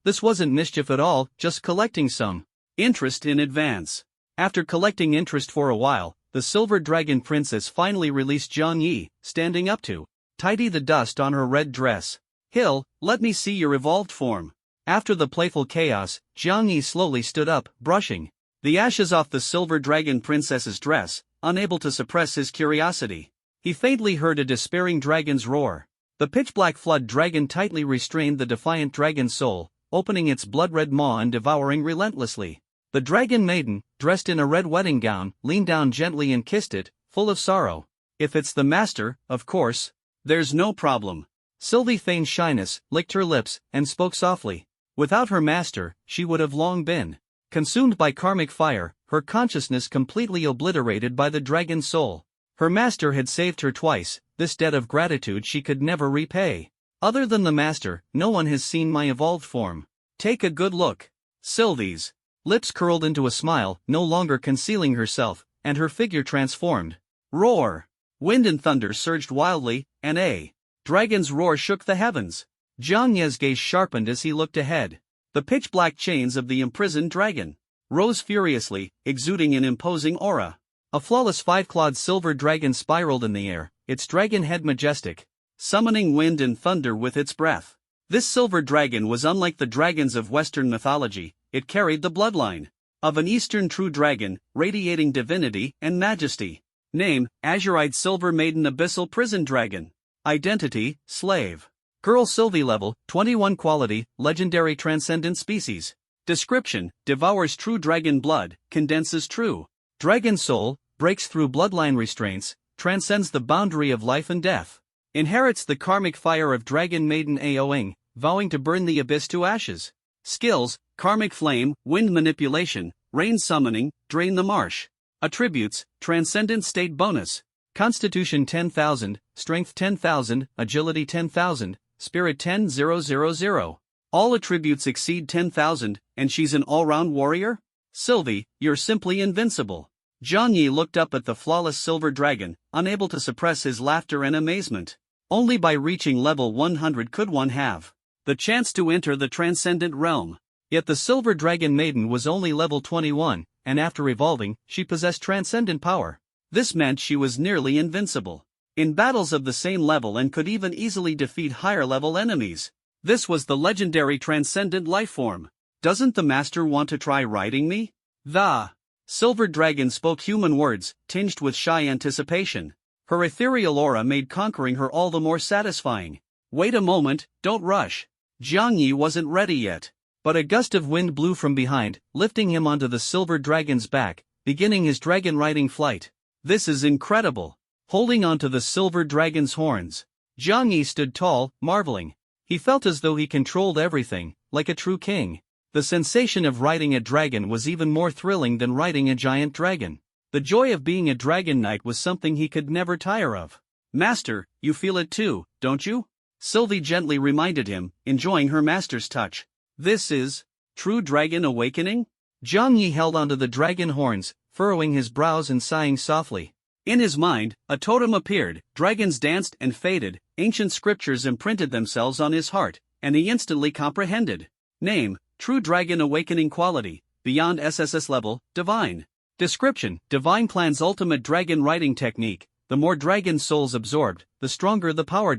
This wasn't mischief at all, just collecting some interest in advance. After collecting interest for a while, the Silver Dragon Princess finally released Jiang Yi, standing up to tidy the dust on her red dress. Hill, let me see your evolved form. After the playful chaos, Jiang Yi slowly stood up, brushing the ashes off the Silver Dragon Princess's dress, unable to suppress his curiosity. He faintly heard a despairing dragon's roar. The pitch-black flood dragon tightly restrained the defiant dragon's soul, opening its blood-red maw and devouring relentlessly. The Dragon Maiden, dressed in a red wedding gown, leaned down gently and kissed it, full of sorrow. If it's the master, of course, there's no problem. Sylvie feigned shyness, licked her lips, and spoke softly. Without her master, she would have long been consumed by karmic fire, her consciousness completely obliterated by the dragon's soul. Her master had saved her twice, this debt of gratitude she could never repay. Other than the master, no one has seen my evolved form. Take a good look. Sylvie's lips curled into a smile, no longer concealing herself, and her figure transformed. Roar! Wind and thunder surged wildly, and a dragon's roar shook the heavens. Jiang Ye's gaze sharpened as he looked ahead. The pitch-black chains of the imprisoned dragon rose furiously, exuding an imposing aura. A flawless five-clawed silver dragon spiraled in the air, its dragon head majestic, summoning wind and thunder with its breath. This silver dragon was unlike the dragons of Western mythology. It carried the bloodline of an Eastern true dragon, radiating divinity and majesty. Name, Azurite Silver Maiden Abyssal Prison Dragon. Identity, Slave. Girl Sylvie Level, 21 Quality, Legendary Transcendent Species. Description, devours true dragon blood, condenses true dragon soul, breaks through bloodline restraints, transcends the boundary of life and death. Inherits the karmic fire of Dragon Maiden Aoing, vowing to burn the abyss to ashes. Skills, Karmic Flame, Wind Manipulation, Rain Summoning, Drain the Marsh. Attributes, Transcendent State Bonus. Constitution 10,000, Strength 10,000, Agility 10,000, Spirit 10,000. All attributes exceed 10,000, and she's an all-round warrior? Sylvie, you're simply invincible. Zhang Yi looked up at the flawless silver dragon, unable to suppress his laughter and amazement. Only by reaching level 100 could one have the chance to enter the transcendent realm. Yet the silver dragon maiden was only level 21, and after evolving, she possessed transcendent power. This meant she was nearly invincible in battles of the same level and could even easily defeat higher level enemies. This was the legendary transcendent life form. Doesn't the master want to try riding me? The silver dragon spoke human words, tinged with shy anticipation. Her ethereal aura made conquering her all the more satisfying. Wait a moment, don't rush. Zhang Yi wasn't ready yet. But a gust of wind blew from behind, lifting him onto the silver dragon's back, beginning his dragon riding flight. This is incredible. Holding onto the silver dragon's horns, Zhang Yi stood tall, marveling. He felt as though he controlled everything, like a true king. The sensation of riding a dragon was even more thrilling than riding a giant dragon. The joy of being a dragon knight was something he could never tire of. Master, you feel it too, don't you? Sylvie gently reminded him, enjoying her master's touch. This is true dragon awakening? Zhang Yi held onto the dragon horns, furrowing his brows and sighing softly. In his mind, a totem appeared, dragons danced and faded, ancient scriptures imprinted themselves on his heart, and he instantly comprehended. Name, true dragon awakening quality, beyond SSS level, divine. Description, divine plan's ultimate dragon riding technique, the more dragon souls absorbed, the stronger the power.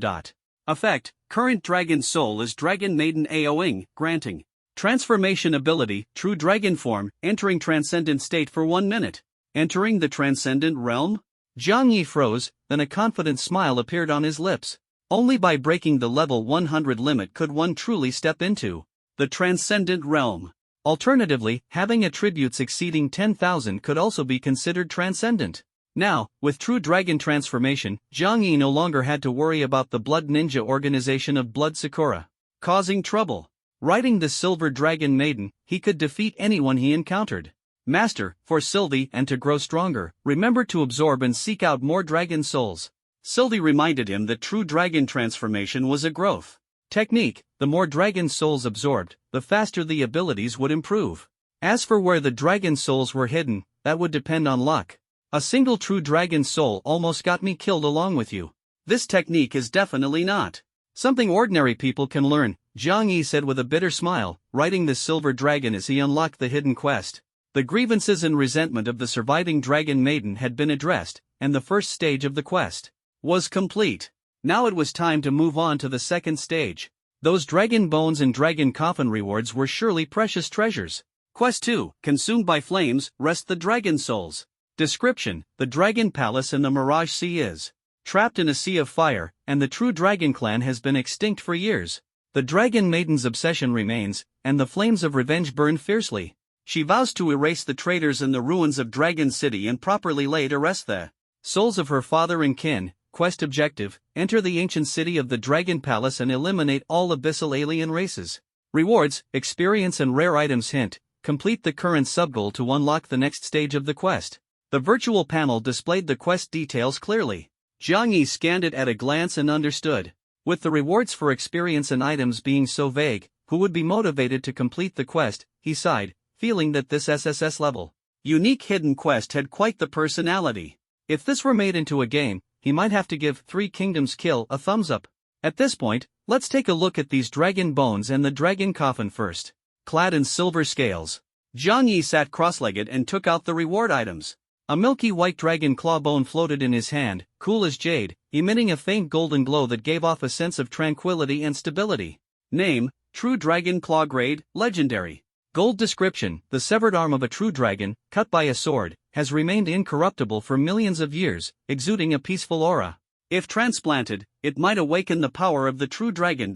Effect, current dragon soul is dragon maiden AOing, granting. Transformation ability, true dragon form, entering transcendent state for 1 minute. Entering the transcendent realm? Zhang Yi froze, then a confident smile appeared on his lips. Only by breaking the level 100 limit could one truly step into the transcendent realm. Alternatively, having attributes exceeding 10,000 could also be considered transcendent. Now, with true dragon transformation, Zhang Yi no longer had to worry about the blood ninja organization of Blood Sakura causing trouble. Riding the silver dragon maiden, he could defeat anyone he encountered. Master, for Sylvie and to grow stronger, remember to absorb and seek out more dragon souls. Sylvie reminded him that true dragon transformation was a growth technique. The more dragon souls absorbed, the faster the abilities would improve. As for where the dragon souls were hidden, that would depend on luck. A single true dragon soul almost got me killed along with you. This technique is definitely not something ordinary people can learn, Zhang Yi said with a bitter smile, riding the silver dragon as he unlocked the hidden quest. The grievances and resentment of the surviving dragon maiden had been addressed, and the first stage of the quest was complete. Now it was time to move on to the second stage. Those dragon bones and dragon coffin rewards were surely precious treasures. Quest 2, consumed by flames, rest the dragon souls. Description, the dragon palace in the Mirage Sea is trapped in a sea of fire, and the true dragon clan has been extinct for years. The dragon maiden's obsession remains, and the flames of revenge burn fiercely. She vows to erase the traitors in the ruins of Dragon City and properly lay to rest the souls of her father and kin. Quest objective, enter the ancient city of the Dragon Palace and eliminate all abyssal alien races. Rewards, experience and rare items. Hint, complete the current subgoal to unlock the next stage of the quest. The virtual panel displayed the quest details clearly. Zhang Yi scanned it at a glance and understood. With the rewards for experience and items being so vague, who would be motivated to complete the quest, he sighed, feeling that this SSS-level unique hidden quest had quite the personality. If this were made into a game, he might have to give 3 Kingdoms Kill a thumbs up. At this point, let's take a look at these dragon bones and the dragon coffin first. Clad in silver scales, Zhang Yi sat cross-legged and took out the reward items. A milky white dragon claw bone floated in his hand, cool as jade, emitting a faint golden glow that gave off a sense of tranquility and stability. Name, True Dragon Claw Grade, Legendary. Gold description, the severed arm of a true dragon, cut by a sword, has remained incorruptible for millions of years, exuding a peaceful aura. If transplanted, it might awaken the power of the true dragon.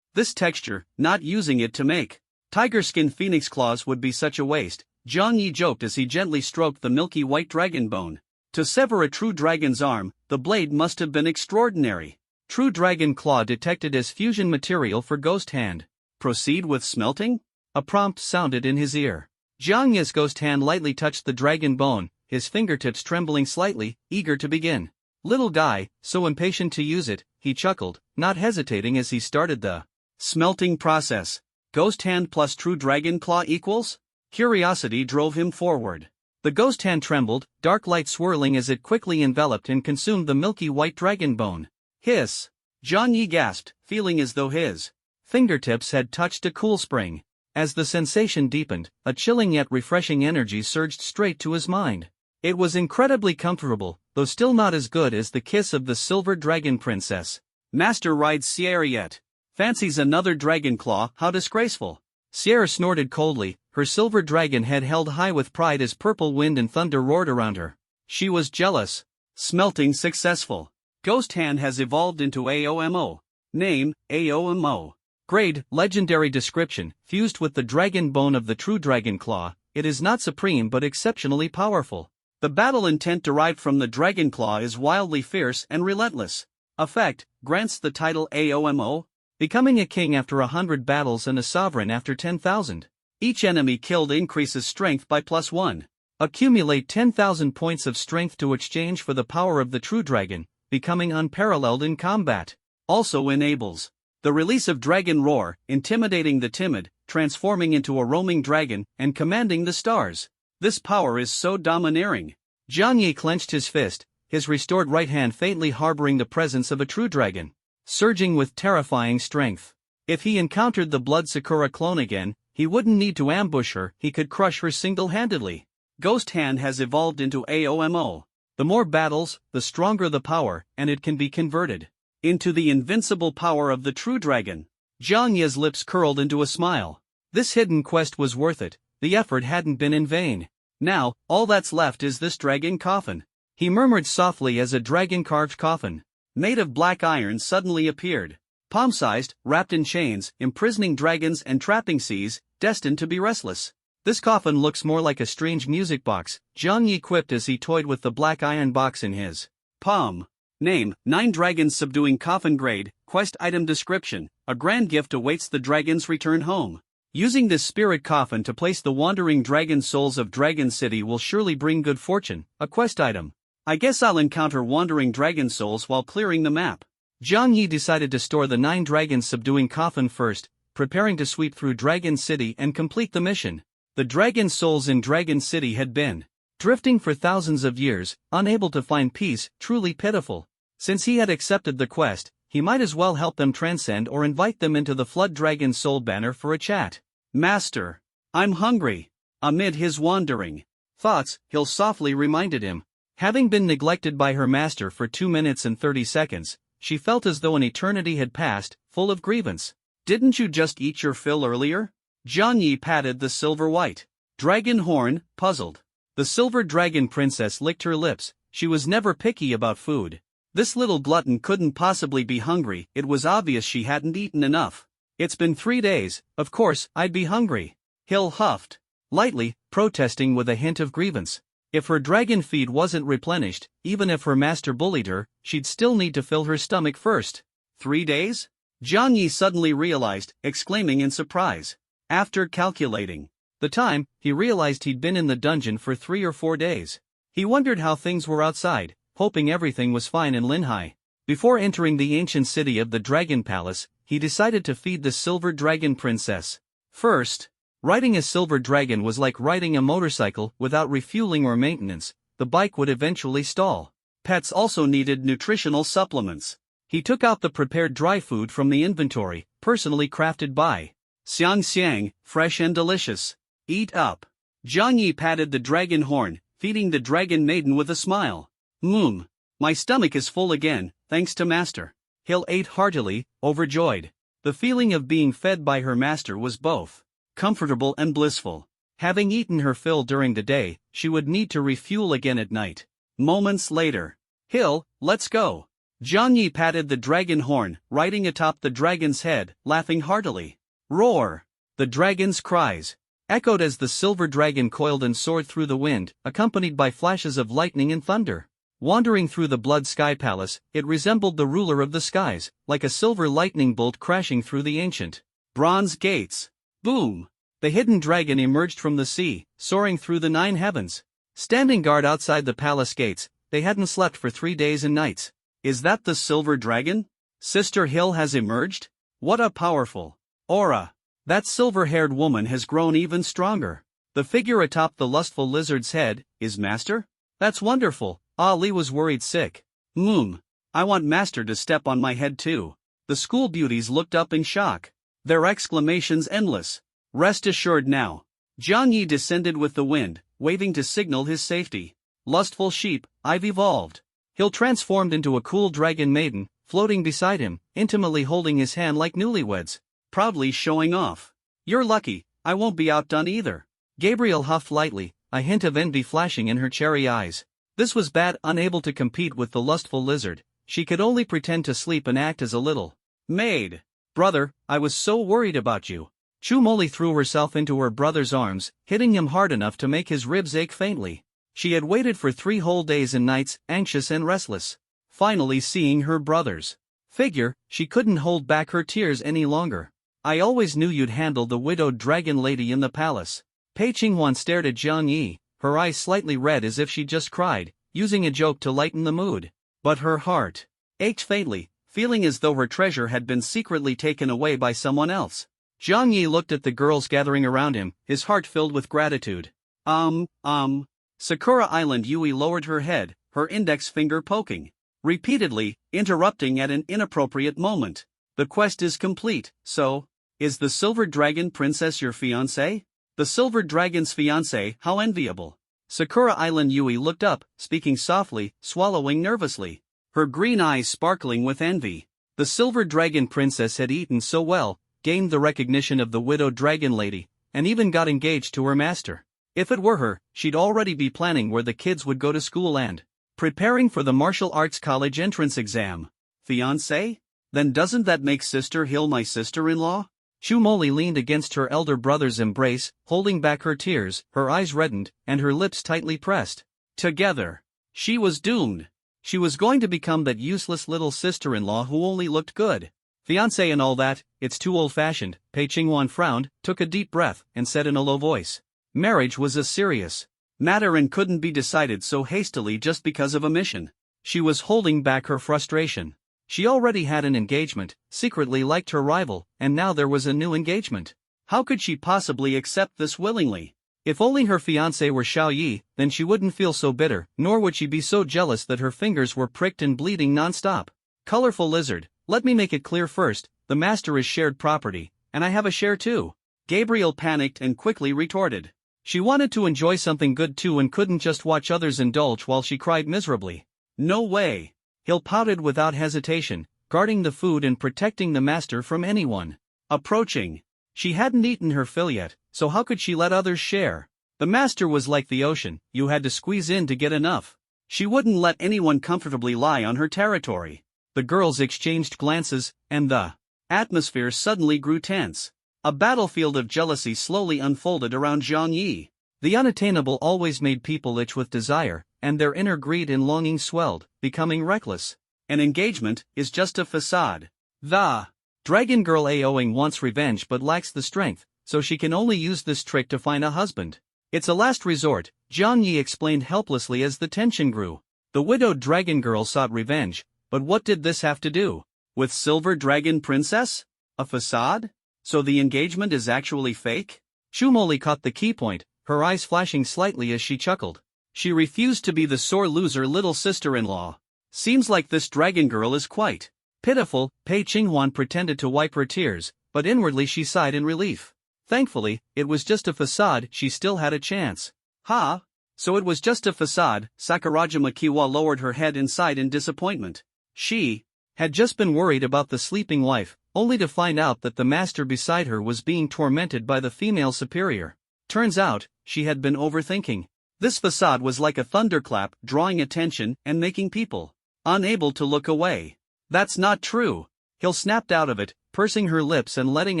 This texture, not using it to make tiger skin phoenix claws would be such a waste, Zhang Yi joked as he gently stroked the milky white dragon bone. To sever a true dragon's arm, the blade must have been extraordinary. True dragon claw detected as fusion material for ghost hand. Proceed with smelting? A prompt sounded in his ear. Zhang Yi's ghost hand lightly touched the dragon bone, his fingertips trembling slightly, eager to begin. Little guy, so impatient to use it, he chuckled, not hesitating as he started the smelting process. Ghost hand plus true dragon claw equals? Curiosity drove him forward. The ghost hand trembled, dark light swirling as it quickly enveloped and consumed the milky white dragon bone. Hiss! Jiang Yi gasped, feeling as though his fingertips had touched a cool spring. As the sensation deepened, a chilling yet refreshing energy surged straight to his mind. It was incredibly comfortable, though still not as good as the kiss of the silver dragon princess. Master rides Sierra yet. Fancies another dragon claw, how disgraceful. Sierra snorted coldly, her silver dragon head held high with pride as purple wind and thunder roared around her. She was jealous. Smelting successful. Ghost hand has evolved into AOMO. Name, AOMO. Grade, legendary description, fused with the dragon bone of the true dragon claw, it is not supreme but exceptionally powerful. The battle intent derived from the dragon claw is wildly fierce and relentless. Effect, grants the title AOMO, becoming a king after 100 battles and a sovereign after 10,000. Each enemy killed increases strength by +1. Accumulate 10,000 points of strength to exchange for the power of the true dragon, becoming unparalleled in combat. Also enables the release of Dragon Roar, intimidating the timid, transforming into a roaming dragon, and commanding the stars. This power is so domineering. Jiang Yi clenched his fist, his restored right hand faintly harboring the presence of a true dragon, surging with terrifying strength. If he encountered the Blood Sakura clone again, he wouldn't need to ambush her, he could crush her single-handedly. Ghost Hand has evolved into AOMO. The more battles, the stronger the power, and it can be converted into the invincible power of the true dragon. Jiang Yi's lips curled into a smile. This hidden quest was worth it, the effort hadn't been in vain. Now, all that's left is this dragon coffin. He murmured softly as a dragon-carved coffin, made of black iron suddenly appeared. Palm-sized, wrapped in chains, imprisoning dragons and trapping seas, destined to be restless. This coffin looks more like a strange music box, Jiang Yi quipped as he toyed with the black iron box in his palm. Name, 9 dragons subduing coffin grade, quest item description, a grand gift awaits the dragon's return home. Using this spirit coffin to place the wandering dragon souls of Dragon City will surely bring good fortune, a quest item. I guess I'll encounter wandering dragon souls while clearing the map. Jiang Yi decided to store the 9 dragons subduing coffin first, preparing to sweep through Dragon City and complete the mission. The dragon souls in Dragon City had been drifting for thousands of years, unable to find peace, truly pitiful. Since he had accepted the quest, he might as well help them transcend or invite them into the Flood Dragon Soul banner for a chat. Master, I'm hungry. Amid his wandering thoughts, Hill softly reminded him. Having been neglected by her master for 2 minutes and 30 seconds, she felt as though an eternity had passed, full of grievance. Didn't you just eat your fill earlier? Jiang Yi patted the silver-white dragon horn, puzzled. The silver dragon princess licked her lips, she was never picky about food. This little glutton couldn't possibly be hungry, it was obvious she hadn't eaten enough. It's been 3 days, of course, I'd be hungry. Hill huffed, lightly, protesting with a hint of grievance. If her dragon feed wasn't replenished, even if her master bullied her, she'd still need to fill her stomach first. 3 days? Jiang Yi suddenly realized, exclaiming in surprise. After calculating the time, he realized he'd been in the dungeon for 3 or 4 days. He wondered how things were outside, hoping everything was fine in Linhai. Before entering the ancient city of the Dragon Palace, he decided to feed the silver dragon princess. First, riding a silver dragon was like riding a motorcycle without refueling or maintenance, the bike would eventually stall. Pets also needed nutritional supplements. He took out the prepared dry food from the inventory, personally crafted by Xiang, fresh and delicious. Eat up. Jiang Yi patted the dragon horn, feeding the dragon maiden with a smile. My stomach is full again, thanks to master. Hill ate heartily, overjoyed. The feeling of being fed by her master was both comfortable and blissful. Having eaten her fill during the day, she would need to refuel again at night. Moments later. Hill, let's go. Jiang Yi patted the dragon horn, riding atop the dragon's head, laughing heartily. Roar! The dragon's cries echoed as the silver dragon coiled and soared through the wind, accompanied by flashes of lightning and thunder. Wandering through the Blood Sky Palace, it resembled the ruler of the skies, like a silver lightning bolt crashing through the ancient bronze gates. Boom! The hidden dragon emerged from the sea, soaring through the 9 heavens. Standing guard outside the palace gates, they hadn't slept for 3 days and nights. Is that the silver dragon? Sister Hill has emerged? What a powerful aura! That silver-haired woman has grown even stronger. The figure atop the lustful lizard's head is Master? That's wonderful. Ali was worried sick. I want Master to step on my head too. The school beauties looked up in shock. Their exclamations endless. Rest assured now. Jiang Yi descended with the wind, waving to signal his safety. Lustful sheep, I've evolved. He'll transformed into a cool dragon maiden, floating beside him, intimately holding his hand like newlyweds, proudly showing off. You're lucky, I won't be outdone either. Gabriel huffed lightly, a hint of envy flashing in her cherry eyes. This was bad. Unable to compete with the lustful lizard, she could only pretend to sleep and act as a little maid. Brother, I was so worried about you. Chu Moli threw herself into her brother's arms, hitting him hard enough to make his ribs ache faintly. She had waited for 3 whole days and nights, anxious and restless. Finally seeing her brother's figure, she couldn't hold back her tears any longer. I always knew you'd handle the widowed dragon lady in the palace. Pei Qinghuan stared at Jiang Yi, her eyes slightly red as if she just cried, using a joke to lighten the mood. But her heart ached faintly, feeling as though her treasure had been secretly taken away by someone else. Jiang Yi looked at the girls gathering around him, his heart filled with gratitude. Sakura Island Yui lowered her head, her index finger poking. Repeatedly, interrupting at an inappropriate moment. The quest is complete, so, is the Silver Dragon Princess your fiancé? The Silver Dragon's fiancé, how enviable. Sakura Island Yui looked up, speaking softly, swallowing nervously. Her green eyes sparkling with envy. The Silver Dragon Princess had eaten so well, gained the recognition of the widowed dragon lady, and even got engaged to her master. If it were her, she'd already be planning where the kids would go to school and preparing for the martial arts college entrance exam. Fiancé? Then doesn't that make Sister Hill my sister-in-law? Chu Moli leaned against her elder brother's embrace, holding back her tears, her eyes reddened, and her lips tightly pressed. Together. She was doomed. She was going to become that useless little sister-in-law who only looked good. Fiancé and all that, it's too old-fashioned. Pei Qinghuan frowned, took a deep breath, and said in a low voice. Marriage was a serious matter and couldn't be decided so hastily just because of a mission. She was holding back her frustration. She already had an engagement, secretly liked her rival, and now there was a new engagement. How could she possibly accept this willingly? If only her fiancé were Xiao Yi, then she wouldn't feel so bitter, nor would she be so jealous that her fingers were pricked and bleeding non-stop. Colorful lizard, let me make it clear first, the master is shared property, and I have a share too. Gabriel panicked and quickly retorted. She wanted to enjoy something good too and couldn't just watch others indulge while she cried miserably. No way. Hill pouted without hesitation, guarding the food and protecting the master from anyone approaching. She hadn't eaten her fill yet, so how could she let others share? The master was like the ocean, you had to squeeze in to get enough. She wouldn't let anyone comfortably lie on her territory. The girls exchanged glances, and the atmosphere suddenly grew tense. A battlefield of jealousy slowly unfolded around Jiang Yi. The unattainable always made people itch with desire, and their inner greed and longing swelled, becoming reckless. An engagement is just a facade. The dragon girl Aoing wants revenge but lacks the strength, so she can only use this trick to find a husband. It's a last resort, Jiang Yi explained helplessly as the tension grew. The widowed dragon girl sought revenge, but what did this have to do with Silver Dragon Princess? A facade? So the engagement is actually fake? Chu Moli caught the key point, her eyes flashing slightly as she chuckled. She refused to be the sore loser little sister-in-law. Seems like this dragon girl is quite pitiful. Pei Qinghuan pretended to wipe her tears, but inwardly she sighed in relief. Thankfully, it was just a facade, she still had a chance. Ha! So it was just a facade. Sakurajima Kiwa lowered her head and sighed in disappointment. She had just been worried about the sleeping wife, only to find out that the master beside her was being tormented by the female superior. Turns out, she had been overthinking. This facade was like a thunderclap, drawing attention and making people unable to look away. That's not true. Hill snapped out of it, pursing her lips and letting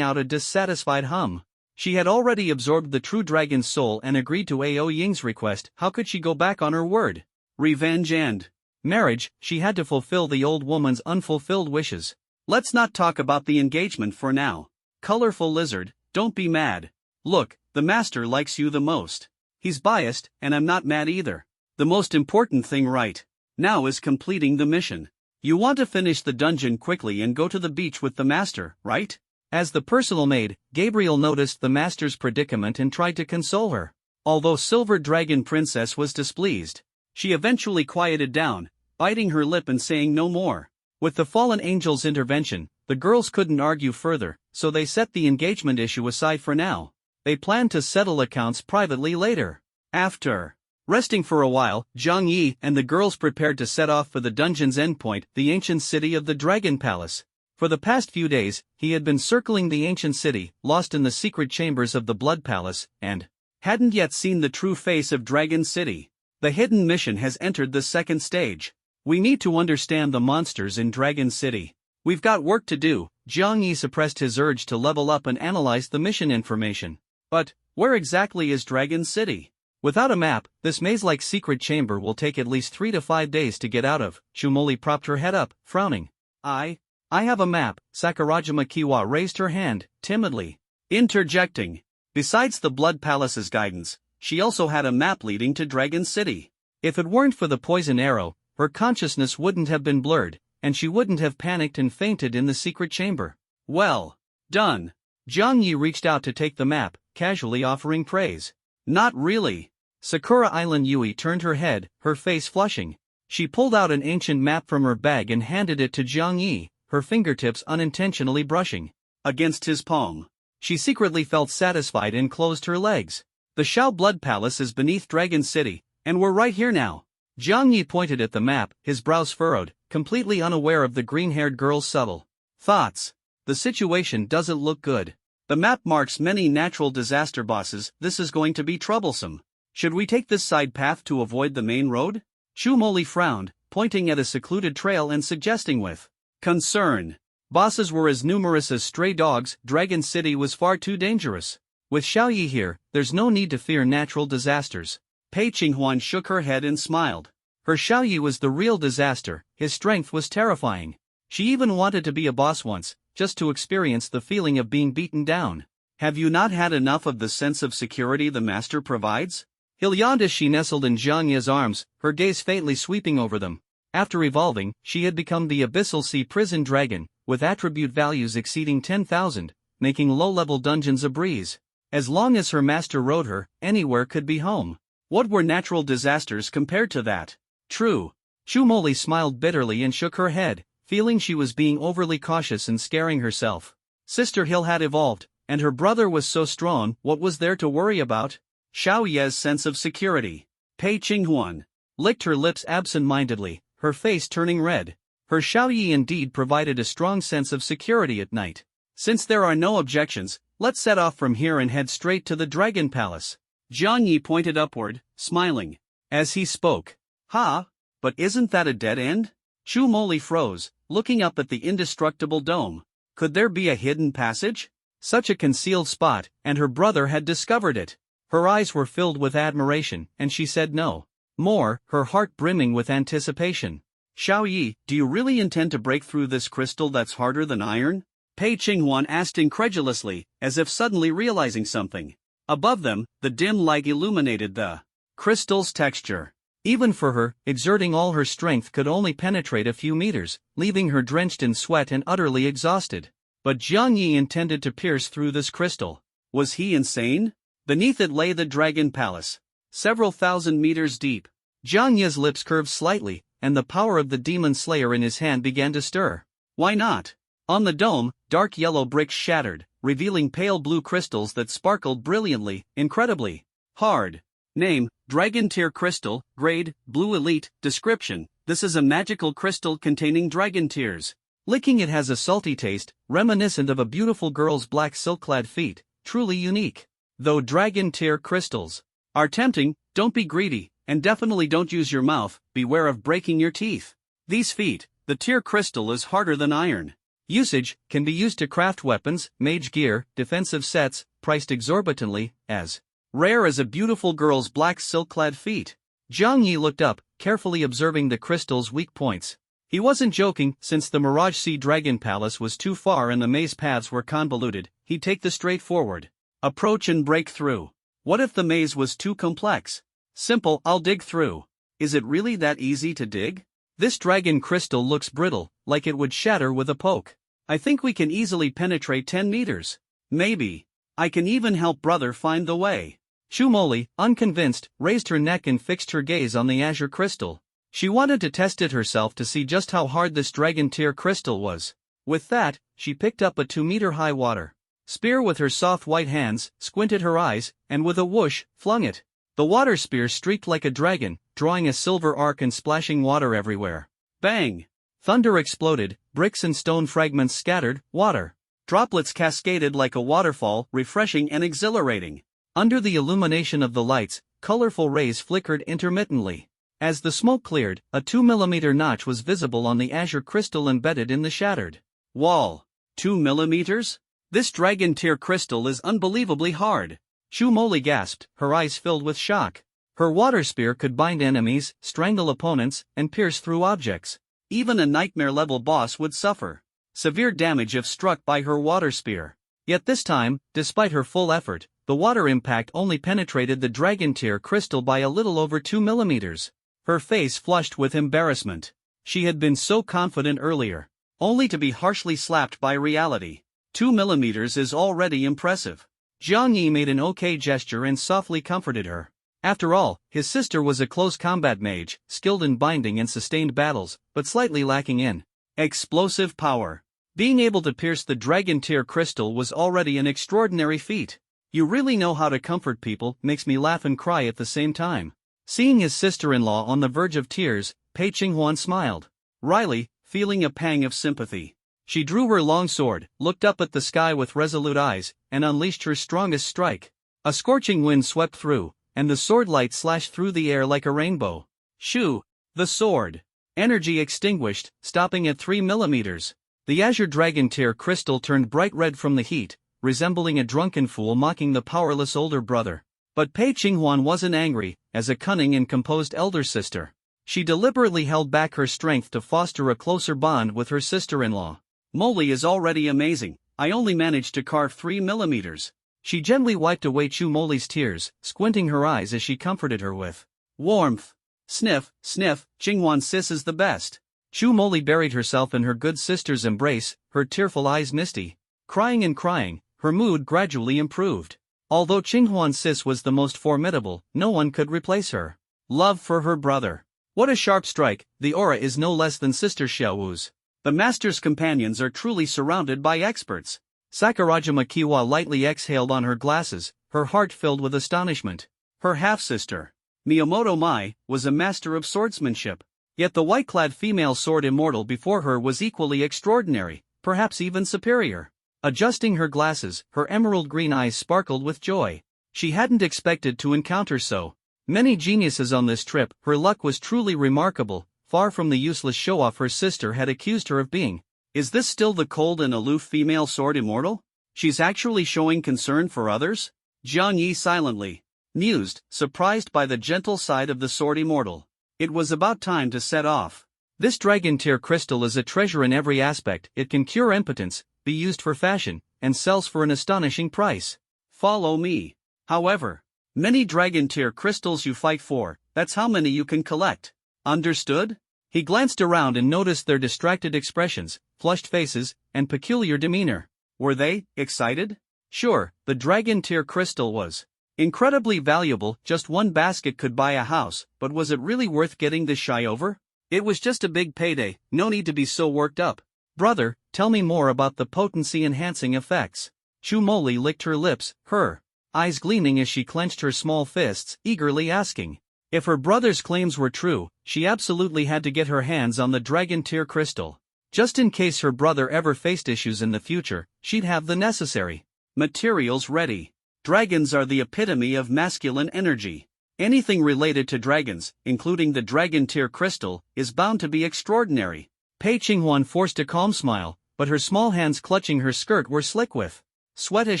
out a dissatisfied hum. She had already absorbed the true dragon's soul and agreed to Ao Ying's request. How could she go back on her word? Revenge and marriage, she had to fulfill the old woman's unfulfilled wishes. Let's not talk about the engagement for now. Colorful lizard, don't be mad. Look, the master likes you the most. He's biased, and I'm not mad either. The most important thing right now is completing the mission. You want to finish the dungeon quickly and go to the beach with the master, right? As the personal maid, Gabriel noticed the master's predicament and tried to console her. Although Silver Dragon Princess was displeased, she eventually quieted down, biting her lip and saying no more. With the fallen angel's intervention, the girls couldn't argue further, so they set the engagement issue aside for now. They planned to settle accounts privately later. After resting for a while, Zhang Yi and the girls prepared to set off for the dungeon's endpoint, the ancient city of the Dragon Palace. For the past few days, he had been circling the ancient city, lost in the secret chambers of the Blood Palace, and hadn't yet seen the true face of Dragon City. The hidden mission has entered the second stage. We need to understand the monsters in Dragon City. We've got work to do. Zhang Yi suppressed his urge to level up and analyze the mission information. But where exactly is Dragon City? Without a map, this maze-like secret chamber will take at least 3 to 5 days to get out of. Chumoli propped her head up, frowning. I have a map. Sakurajima Kiwa raised her hand, timidly, interjecting. Besides the Blood Palace's guidance, she also had a map leading to Dragon City. If it weren't for the poison arrow, her consciousness wouldn't have been blurred, and she wouldn't have panicked and fainted in the secret chamber. Well done. Zhang Yi reached out to take the map, casually offering praise. Not really. Sakura Island Yui turned her head, her face flushing. She pulled out an ancient map from her bag and handed it to Zhang Yi, her fingertips unintentionally brushing against his palm. She secretly felt satisfied and closed her legs. The Shao Blood Palace is beneath Dragon City, and we're right here now. Zhang Yi pointed at the map, his brows furrowed, completely unaware of the green-haired girl's subtle thoughts. The situation doesn't look good. The map marks many natural disaster bosses. This is going to be troublesome. Should we take this side path to avoid the main road? Chumoli frowned, pointing at a secluded trail and suggesting with concern. Bosses were as numerous as stray dogs. Dragon City was far too dangerous. With Xiaoyi here, there's no need to fear natural disasters. Pei Qinghuan shook her head and smiled. Her Xiaoyi was the real disaster. His strength was terrifying. She even wanted to be a boss once, just to experience the feeling of being beaten down. Have you not had enough of the sense of security the master provides? He'll yawned as she nestled in Zhang Yi's arms, her gaze faintly sweeping over them. After evolving, she had become the Abyssal Sea Prison Dragon, with attribute values exceeding 10,000, making low-level dungeons a breeze. As long as her master rode her, anywhere could be home. What were natural disasters compared to that? True. Chumoli smiled bitterly and shook her head, feeling she was being overly cautious and scaring herself. Sister Hill had evolved, and her brother was so strong. What was there to worry about? Xiao Ye's sense of security. Pei Qinghuan licked her lips absent-mindedly, her face turning red. Her Xiao Yi indeed provided a strong sense of security at night. Since there are no objections, let's set off from here and head straight to the Dragon Palace. Zhang Yi pointed upward, smiling. As he spoke. But isn't that a dead end? Chumoli froze, looking up at the indestructible dome. Could there be a hidden passage? Such a concealed spot, and her brother had discovered it. Her eyes were filled with admiration, and she said no more, her heart brimming with anticipation. Xiao Yi, do you really intend to break through this crystal that's harder than iron? Pei Qinghuan asked incredulously, as if suddenly realizing something. Above them, the dim light illuminated the crystal's texture. Even for her, exerting all her strength could only penetrate a few meters, leaving her drenched in sweat and utterly exhausted. But Zhang Yi intended to pierce through this crystal. Was he insane? Beneath it lay the Dragon Palace, several thousand meters deep. Zhang Yi's lips curved slightly, and the power of the demon slayer in his hand began to stir. Why not? On the dome, dark yellow bricks shattered, revealing pale blue crystals that sparkled brilliantly, incredibly hard. Name, Dragon Tier Crystal, Grade, Blue Elite, Description, this is a magical crystal containing dragon tears. Licking it has a salty taste, reminiscent of a beautiful girl's black silk-clad feet, truly unique. Though Dragon Tier crystals are tempting, don't be greedy, and definitely don't use your mouth, beware of breaking your teeth. These feet, the Tier crystal is harder than iron. Usage, can be used to craft weapons, mage gear, defensive sets, priced exorbitantly, as rare as a beautiful girl's black silk-clad feet. Zhang Yi looked up, carefully observing the crystal's weak points. He wasn't joking, since the Mirage Sea Dragon Palace was too far and the maze paths were convoluted, he'd take the straightforward approach and break through. What if the maze was too complex? Simple, I'll dig through. Is it really that easy to dig? This dragon crystal looks brittle, like it would shatter with a poke. I think we can easily penetrate 10 meters. Maybe. I can even help brother find the way. Shumoli, unconvinced, raised her neck and fixed her gaze on the azure crystal. She wanted to test it herself to see just how hard this dragon tear crystal was. With that, she picked up a 2-meter-high water spear with her soft white hands, squinted her eyes, and with a whoosh, flung it. The water spear streaked like a dragon, drawing a silver arc and splashing water everywhere. Bang! Thunder exploded, bricks and stone fragments scattered, water droplets cascaded like a waterfall, refreshing and exhilarating. Under the illumination of the lights, colorful rays flickered intermittently. As the smoke cleared, a 2-millimeter notch was visible on the azure crystal embedded in the shattered wall. 2 millimeters? This dragon tear crystal is unbelievably hard. Shumoli gasped, her eyes filled with shock. Her water spear could bind enemies, strangle opponents, and pierce through objects. Even a nightmare-level boss would suffer severe damage if struck by her water spear. Yet this time, despite her full effort, the water impact only penetrated the dragon tear crystal by a little over 2 millimeters. Her face flushed with embarrassment. She had been so confident earlier, only to be harshly slapped by reality. 2 millimeters is already impressive. Jiang Yi made an okay gesture and softly comforted her. After all, his sister was a close combat mage, skilled in binding and sustained battles, but slightly lacking in explosive power. Being able to pierce the dragon tear crystal was already an extraordinary feat. You really know how to comfort people, makes me laugh and cry at the same time. Seeing his sister-in-law on the verge of tears, Pei Qinghuan smiled. Riley, feeling a pang of sympathy. She drew her long sword, looked up at the sky with resolute eyes, and unleashed her strongest strike. A scorching wind swept through, and the sword light slashed through the air like a rainbow. Shoo! The sword. Energy extinguished, stopping at 3 millimeters. The azure dragon tear crystal turned bright red from the heat, resembling a drunken fool mocking the powerless older brother. But Pei Qinghuan wasn't angry, as a cunning and composed elder sister. She deliberately held back her strength to foster a closer bond with her sister-in-law. Moly is already amazing, I only managed to carve 3 millimeters. She gently wiped away Shumoli's tears, squinting her eyes as she comforted her with warmth. Sniff, sniff, Qinghuan sis is the best. Shumoli buried herself in her good sister's embrace, her tearful eyes misty. Crying and crying, her mood gradually improved. Although Qinghuan sis was the most formidable, no one could replace her love for her brother. What a sharp strike, the aura is no less than Sister Xiaowu's. The master's companions are truly surrounded by experts. Sakurajima Kiwa lightly exhaled on her glasses, her heart filled with astonishment. Her half-sister, Miyamoto Mai, was a master of swordsmanship. Yet the white-clad female sword immortal before her was equally extraordinary, perhaps even superior. Adjusting her glasses, her emerald green eyes sparkled with joy. She hadn't expected to encounter so many geniuses on this trip. Her luck was truly remarkable, far from the useless show-off her sister had accused her of being. Is this still the cold and aloof female sword immortal? She's actually showing concern for others? Jiang Yi silently mused, surprised by the gentle side of the sword immortal. It was about time to set off. This dragon tear crystal is a treasure in every aspect. It can cure impotence, be used for fashion, and sells for an astonishing price. Follow me. However, many dragon tear crystals you fight for, that's how many you can collect. Understood? He glanced around and noticed their distracted expressions, flushed faces, and peculiar demeanor. Were they excited? Sure, the dragon tear crystal was incredibly valuable. Just one basket could buy a house, but was it really worth getting this shy over? It was just a big payday, no need to be so worked up. Brother, tell me more about the potency-enhancing effects. Shumoli licked her lips, her eyes gleaming as she clenched her small fists, eagerly asking. If her brother's claims were true, she absolutely had to get her hands on the dragon tear crystal. Just in case her brother ever faced issues in the future, she'd have the necessary materials ready. Dragons are the epitome of masculine energy. Anything related to dragons, including the dragon tear crystal, is bound to be extraordinary. Pei Qinghuan forced a calm smile, but her small hands clutching her skirt were slick with sweat as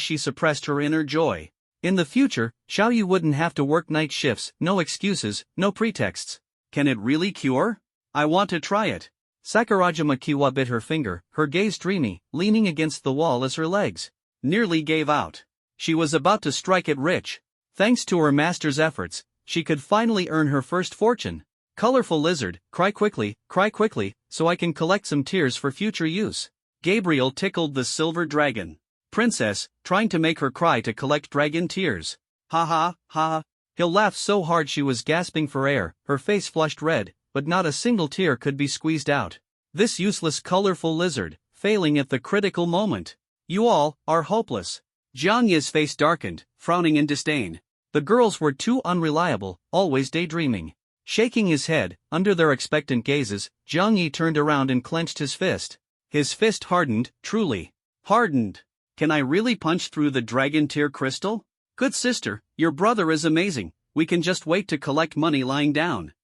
she suppressed her inner joy. In the future, Xiaoyu wouldn't have to work night shifts, no excuses, no pretexts. Can it really cure? I want to try it. Sakurajima Kiwa bit her finger, her gaze dreamy, leaning against the wall as her legs nearly gave out. She was about to strike it rich. Thanks to her master's efforts, she could finally earn her first fortune. Colorful lizard, cry quickly, so I can collect some tears for future use. Gabriel tickled the silver dragon princess, trying to make her cry to collect dragon tears. Ha ha, ha. He'll laughed so hard she was gasping for air, her face flushed red, but not a single tear could be squeezed out. This useless colorful lizard, failing at the critical moment. You all are hopeless. Jiang Yi's face darkened, frowning in disdain. The girls were too unreliable, always daydreaming. Shaking his head, under their expectant gazes, Jiang Yi turned around and clenched his fist. His fist hardened, truly. Hardened. Can I really punch through the dragon tear crystal? Good sister, your brother is amazing, we can just wait to collect money lying down.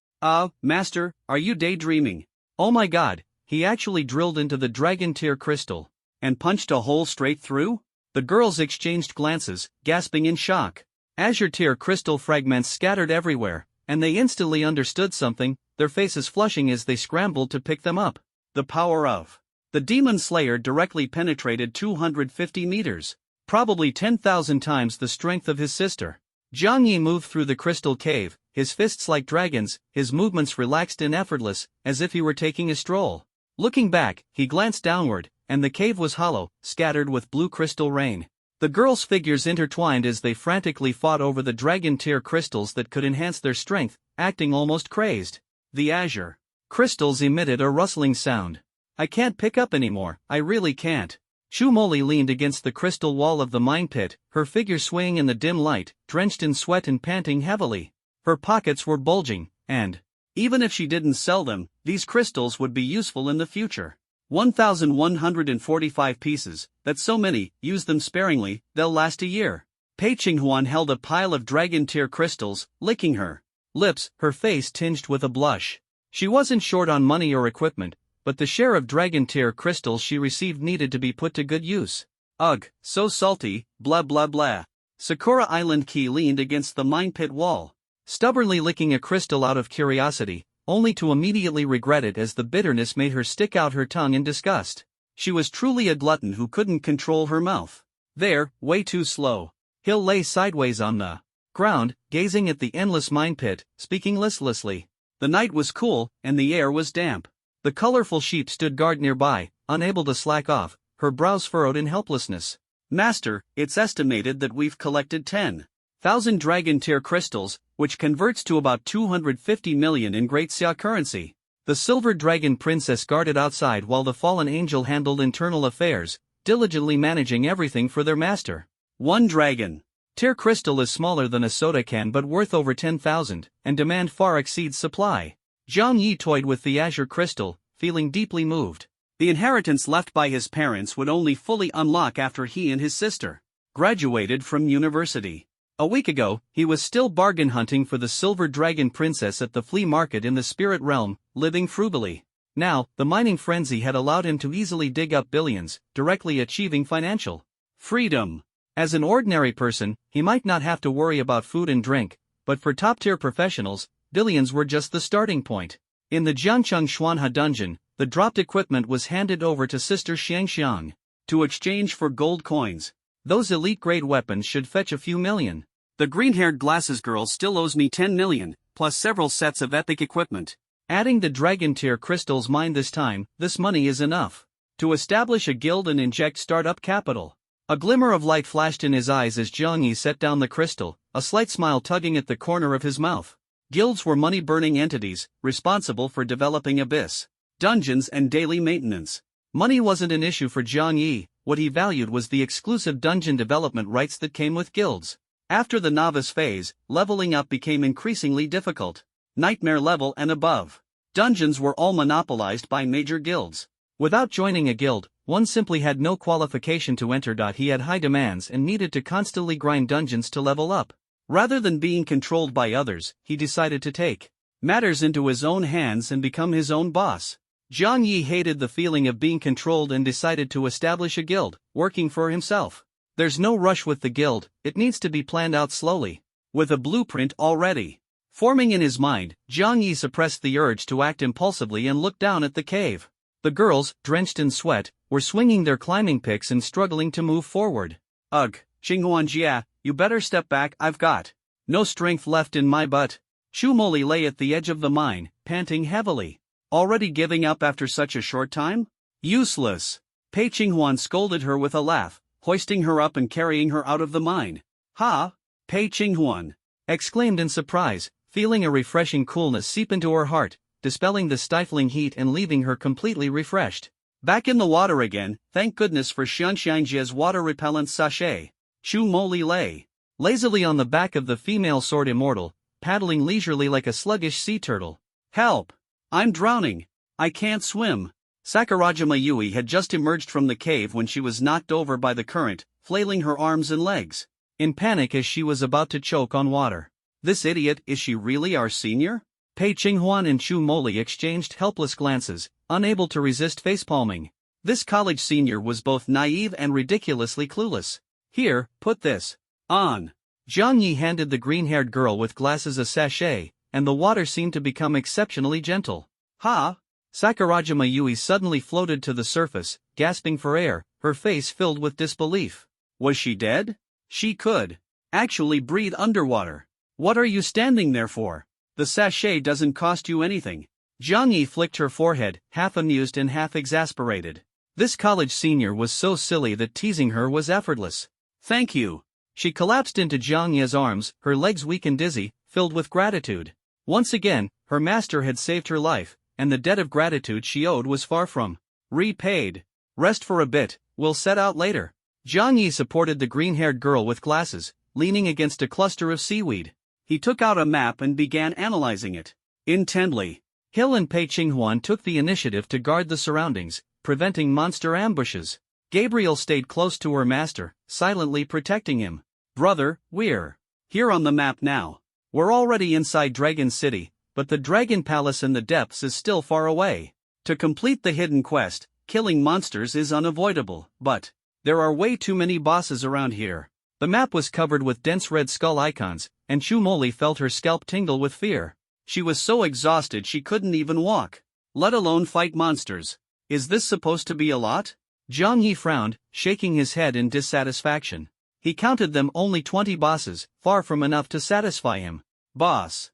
Master, are you daydreaming? Oh my god, he actually drilled into the dragon tear crystal. And punched a hole straight through? The girls exchanged glances, gasping in shock. Azure tear crystal fragments scattered everywhere, and they instantly understood something, their faces flushing as they scrambled to pick them up. The power of the demon slayer directly penetrated 250 meters, probably 10,000 times the strength of his sister. Jiang Yi moved through the crystal cave, his fists like dragons, his movements relaxed and effortless, as if he were taking a stroll. Looking back, he glanced downward, and the cave was hollow, scattered with blue crystal rain. The girls' figures intertwined as they frantically fought over the dragon tear crystals that could enhance their strength, acting almost crazed. The azure crystals emitted a rustling sound. I can't pick up anymore, I really can't. Chu Moli leaned against the crystal wall of the mine pit, her figure swaying in the dim light, drenched in sweat and panting heavily. Her pockets were bulging, and even if she didn't sell them, these crystals would be useful in the future. 1,145 pieces, that's so many, use them sparingly, they'll last a year. Pei Qinghuan held a pile of dragon tear crystals, licking her lips, her face tinged with a blush. She wasn't short on money or equipment, but the share of dragon tear crystals she received needed to be put to good use. Ugh, so salty, blah blah blah. Sakura Island Key leaned against the mine pit wall, stubbornly licking a crystal out of curiosity, only to immediately regret it as the bitterness made her stick out her tongue in disgust. She was truly a glutton who couldn't control her mouth. There, way too slow. Hill lay sideways on the ground, gazing at the endless mine pit, speaking listlessly. The night was cool, and the air was damp. The colorful sheep stood guard nearby, unable to slack off, her brows furrowed in helplessness. Master, it's estimated that we've collected 10,000 dragon tear crystals, which converts to about 250 million in Great Xia currency. The silver dragon princess guarded outside while the fallen angel handled internal affairs, diligently managing everything for their master. One dragon tear crystal is smaller than a soda can but worth over 10,000, and demand far exceeds supply. Jiang Yi toyed with the azure crystal, feeling deeply moved. The inheritance left by his parents would only fully unlock after he and his sister graduated from university. A week ago, he was still bargain hunting for the silver dragon princess at the flea market in the spirit realm, living frugally. Now, the mining frenzy had allowed him to easily dig up billions, directly achieving financial freedom. As an ordinary person, he might not have to worry about food and drink, but for top-tier professionals, billions were just the starting point. In the Jiangcheng Xuanhe dungeon, the dropped equipment was handed over to Sister Xiangxiang to exchange for gold coins. Those elite-grade weapons should fetch a few million. The green-haired glasses girl still owes me 10 million, plus several sets of epic equipment. Adding the dragon tear crystals mined this time, this money is enough to establish a guild and inject startup capital. A glimmer of light flashed in his eyes as Jiang Yi set down the crystal, a slight smile tugging at the corner of his mouth. Guilds were money-burning entities, responsible for developing abyss dungeons and daily maintenance. Money wasn't an issue for Jiang Yi, what he valued was the exclusive dungeon development rights that came with guilds. After the novice phase, leveling up became increasingly difficult. Nightmare level and above dungeons were all monopolized by major guilds. Without joining a guild, one simply had no qualification to enter. He had high demands and needed to constantly grind dungeons to level up. Rather than being controlled by others, he decided to take matters into his own hands and become his own boss. Jiang Yi hated the feeling of being controlled and decided to establish a guild, working for himself. There's no rush with the guild, it needs to be planned out slowly. With a blueprint already forming in his mind, Jiang Yi suppressed the urge to act impulsively and looked down at the cave. The girls, drenched in sweat, were swinging their climbing picks and struggling to move forward. Ugh, Qinghuan Jia, you better step back, I've got no strength left in my butt. Chu Moli lay at the edge of the mine, panting heavily. Already giving up after such a short time? Useless. Pei Qinghuan scolded her with a laugh, hoisting her up and carrying her out of the mine. Ha! Pei Qinghuan exclaimed in surprise, feeling a refreshing coolness seep into her heart, dispelling the stifling heat and leaving her completely refreshed. Back in the water again, thank goodness for Xianxiangjia's water repellent sachet. Chu Moli lay lazily on the back of the female sword immortal, paddling leisurely like a sluggish sea turtle. Help! I'm drowning! I can't swim! Sakurajima Yui had just emerged from the cave when she was knocked over by the current, flailing her arms and legs, in panic as she was about to choke on water. This idiot, is she really our senior? Pei Qinghuan and Chu Moli exchanged helpless glances, unable to resist facepalming. This college senior was both naive and ridiculously clueless. Here, put this on. Zhang Yi handed the green-haired girl with glasses a sachet, and the water seemed to become exceptionally gentle. Ha! Sakurajima Yui suddenly floated to the surface, gasping for air, her face filled with disbelief. Was she dead? She could actually breathe underwater. What are you standing there for? The sachet doesn't cost you anything. Zhang Yi flicked her forehead, half amused and half exasperated. This college senior was so silly that teasing her was effortless. Thank you. She collapsed into Zhang Yi's arms, her legs weak and dizzy, filled with gratitude. Once again, her master had saved her life, and the debt of gratitude she owed was far from repaid. Rest for a bit, we'll set out later. Zhang Yi supported the green-haired girl with glasses, leaning against a cluster of seaweed. He took out a map and began analyzing it intently. Hill and Pei Qinghuan took the initiative to guard the surroundings, preventing monster ambushes. Gabriel stayed close to her master, silently protecting him. Brother, we're here on the map now. We're already inside Dragon City, but the Dragon Palace in the depths is still far away. To complete the hidden quest, killing monsters is unavoidable, but there are way too many bosses around here. The map was covered with dense red skull icons, and Chu Moli felt her scalp tingle with fear. She was so exhausted she couldn't even walk, let alone fight monsters. Is this supposed to be a lot? Zhang Yi frowned, shaking his head in dissatisfaction. He counted them only 20 bosses, far from enough to satisfy him. Boss,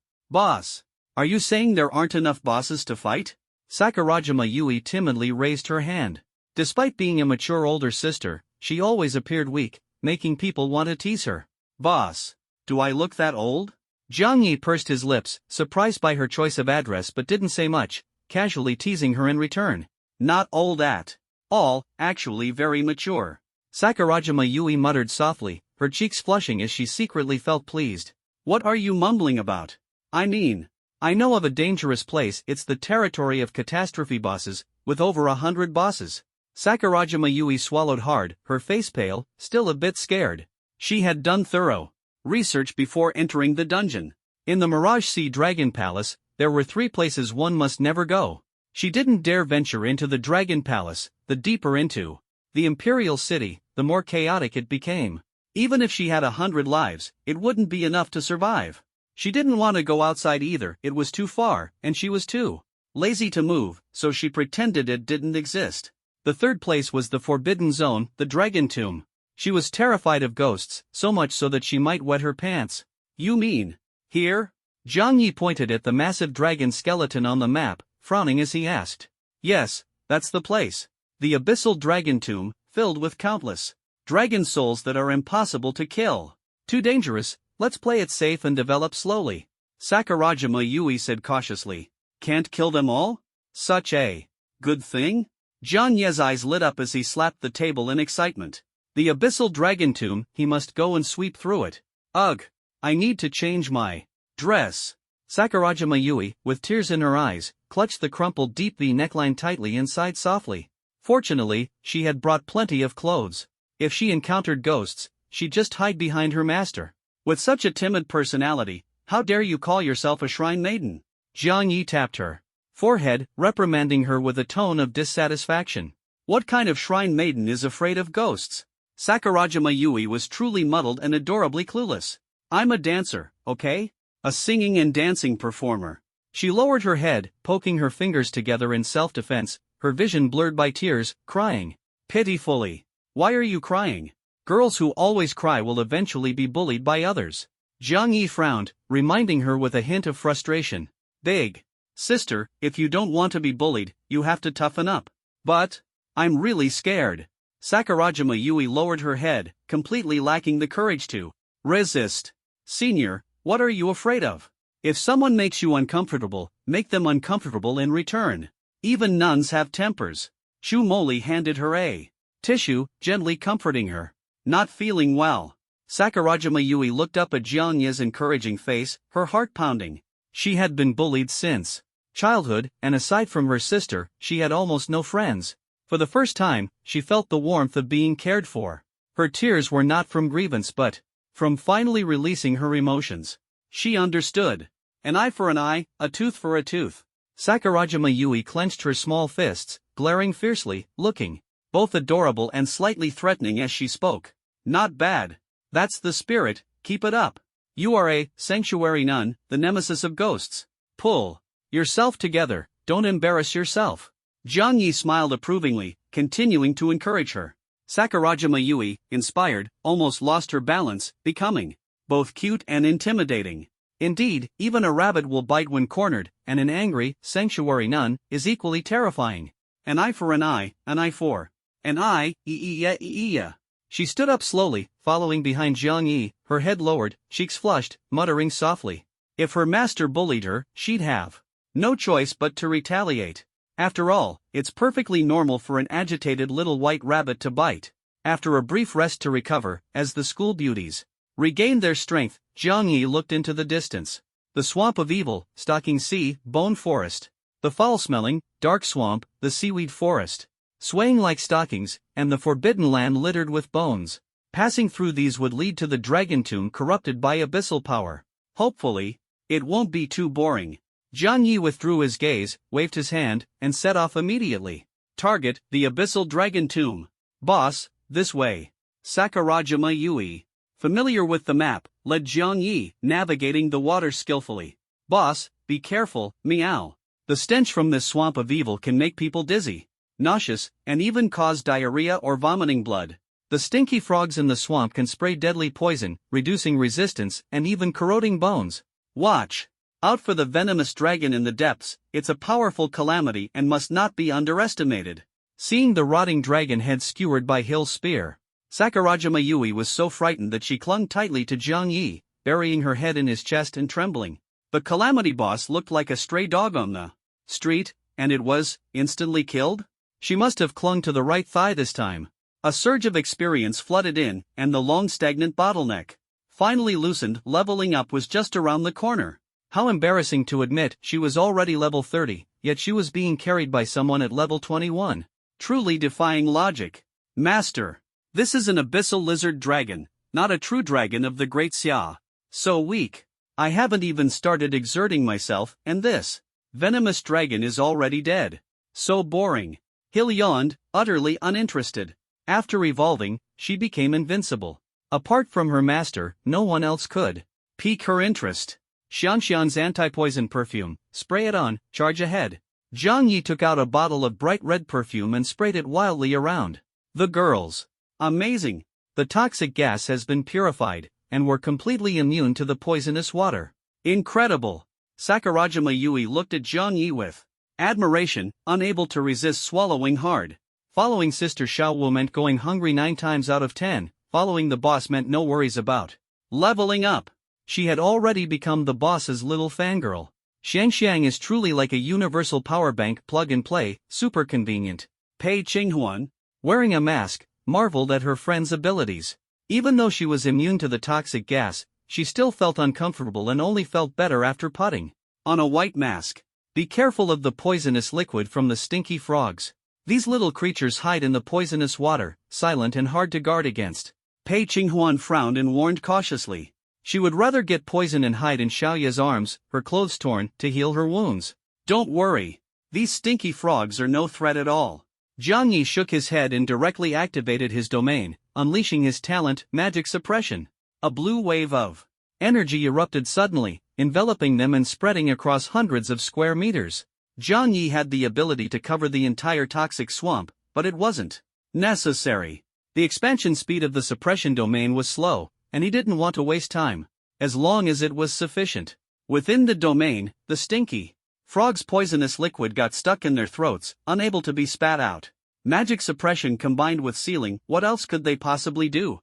are you saying there aren't enough bosses to fight? Sakurajima Yui timidly raised her hand. Despite being a mature older sister, she always appeared weak, making people want to tease her. Boss, do I look that old? Zhang Yi pursed his lips, surprised by her choice of address but didn't say much, casually teasing her in return. Not old at all, actually very mature. Sakurajima Yui muttered softly, her cheeks flushing as she secretly felt pleased. What are you mumbling about? I mean, I know of a dangerous place. It's the territory of catastrophe bosses, with over 100 bosses. Sakurajima Yui swallowed hard, her face pale, still a bit scared. She had done thorough research before entering the dungeon. In the Mirage Sea Dragon Palace, there were 3 places one must never go. She didn't dare venture into the Dragon Palace. The deeper into the Imperial City, the more chaotic it became. Even if she had 100 lives, it wouldn't be enough to survive. She didn't want to go outside either, it was too far, and she was too lazy to move, so she pretended it didn't exist. The 3rd place was the Forbidden Zone, the Dragon Tomb. She was terrified of ghosts, so much so that she might wet her pants. You mean here? Zhang Yi pointed at the massive dragon skeleton on the map, frowning as he asked. Yes, that's the place. The Abyssal Dragon Tomb, filled with countless dragon souls that are impossible to kill. Too dangerous, let's play it safe and develop slowly. Sakurajima Yui said cautiously. Can't kill them all? Such a good thing? Zhang Ye's eyes lit up as he slapped the table in excitement. The Abyssal Dragon Tomb, he must go and sweep through it. Ugh, I need to change my dress. Sakurajima Yui, with tears in her eyes, clutched the crumpled deep V neckline tightly and sighed softly. Fortunately, she had brought plenty of clothes. If she encountered ghosts, she'd just hide behind her master. With such a timid personality, how dare you call yourself a shrine maiden? Zhang Yi tapped her forehead, reprimanding her with a tone of dissatisfaction. What kind of shrine maiden is afraid of ghosts? Sakurajima Yui was truly muddled and adorably clueless. I'm a dancer, okay? A singing and dancing performer. She lowered her head, poking her fingers together in self-defense, her vision blurred by tears, crying pitifully. Why are you crying? Girls who always cry will eventually be bullied by others. Zhang Yi frowned, reminding her with a hint of frustration. Big sister, if you don't want to be bullied, you have to toughen up. But I'm really scared. Sakurajima Yui lowered her head, completely lacking the courage to resist. Senior, what are you afraid of? If someone makes you uncomfortable, make them uncomfortable in return. Even nuns have tempers. Shu Moli handed her a tissue, gently comforting her. Not feeling well. Sakurajima Yui looked up at Jiang Yi's encouraging face, her heart pounding. She had been bullied since childhood, and aside from her sister, she had almost no friends. For the first time, she felt the warmth of being cared for. Her tears were not from grievance but from finally releasing her emotions. She understood. An eye for an eye, a tooth for a tooth. Sakurajima Yui clenched her small fists, glaring fiercely, looking both adorable and slightly threatening as she spoke. Not bad. That's the spirit, keep it up. You are a sanctuary nun, the nemesis of ghosts. Pull yourself together, don't embarrass yourself. Jiang Yi smiled approvingly, continuing to encourage her. Sakurajima Yui, inspired, almost lost her balance, becoming both cute and intimidating. Indeed, even a rabbit will bite when cornered, and an angry, sanctuary nun is equally terrifying. An eye for an eye, an eye for an eye, ee-ee-ya. She stood up slowly, following behind Jiang Yi, her head lowered, cheeks flushed, muttering softly. If her master bullied her, she'd have no choice but to retaliate. After all, it's perfectly normal for an agitated little white rabbit to bite. After a brief rest to recover, as the school beauties regained their strength, Jiang Yi looked into the distance. The swamp of evil, stalking sea, bone forest. The foul-smelling, dark swamp, the seaweed forest. Swaying like stockings, and the forbidden land littered with bones. Passing through these would lead to the dragon tomb corrupted by abyssal power. Hopefully, it won't be too boring. Jiang Yi withdrew his gaze, waved his hand, and set off immediately. Target, the abyssal dragon tomb. Boss, this way. Sakurajima Yui, familiar with the map, led Jiang Yi, navigating the water skillfully. Boss, be careful, meow. The stench from this swamp of evil can make people dizzy, nauseous, and even cause diarrhea or vomiting blood. The stinky frogs in the swamp can spray deadly poison, reducing resistance and even corroding bones. Watch out for the venomous dragon in the depths, it's a powerful calamity and must not be underestimated. Seeing the rotting dragon head skewered by Hill's spear, Sakurajima Yui was so frightened that she clung tightly to Jiang Yi, burying her head in his chest and trembling. The calamity boss looked like a stray dog on the street, and it was instantly killed? She must have clung to the right thigh this time. A surge of experience flooded in, and the long stagnant bottleneck finally loosened. Leveling up was just around the corner. How embarrassing to admit she was already level 30, yet she was being carried by someone at level 21. Truly defying logic. Master, this is an abyssal lizard dragon, not a true dragon of the Great Xia. So weak. I haven't even started exerting myself, and this venomous dragon is already dead. So boring. Hill yawned, utterly uninterested. After evolving, she became invincible. Apart from her master, no one else could pique her interest. Xianxian's anti-poison perfume, spray it on, charge ahead. Jiang Yi took out a bottle of bright red perfume and sprayed it wildly around. The girls. Amazing. The toxic gas has been purified, and were completely immune to the poisonous water. Incredible. Sakurajima Yui looked at Jiang Yi with admiration, unable to resist swallowing hard. Following Sister Xiaowu meant going hungry 9 times out of 10, following the boss meant no worries about leveling up. She had already become the boss's little fangirl. Xiangxiang is truly like a universal power bank, plug and play, super convenient. Pei Qinghuan, wearing a mask, marveled at her friend's abilities. Even though she was immune to the toxic gas, she still felt uncomfortable and only felt better after putting on a white mask. Be careful of the poisonous liquid from the stinky frogs. These little creatures hide in the poisonous water, silent and hard to guard against. Pei Qinghuan frowned and warned cautiously. She would rather get poison and hide in Xiaoya's arms, her clothes torn, to heal her wounds. Don't worry. These stinky frogs are no threat at all. Jiang Yi shook his head and directly activated his domain, unleashing his talent, magic suppression. A blue wave of energy erupted suddenly, enveloping them and spreading across hundreds of square meters. Jiang Yi had the ability to cover the entire toxic swamp, but it wasn't necessary. The expansion speed of the suppression domain was slow, and he didn't want to waste time, as long as it was sufficient. Within the domain, the stinky frogs' poisonous liquid got stuck in their throats, unable to be spat out. Magic suppression combined with sealing, what else could they possibly do?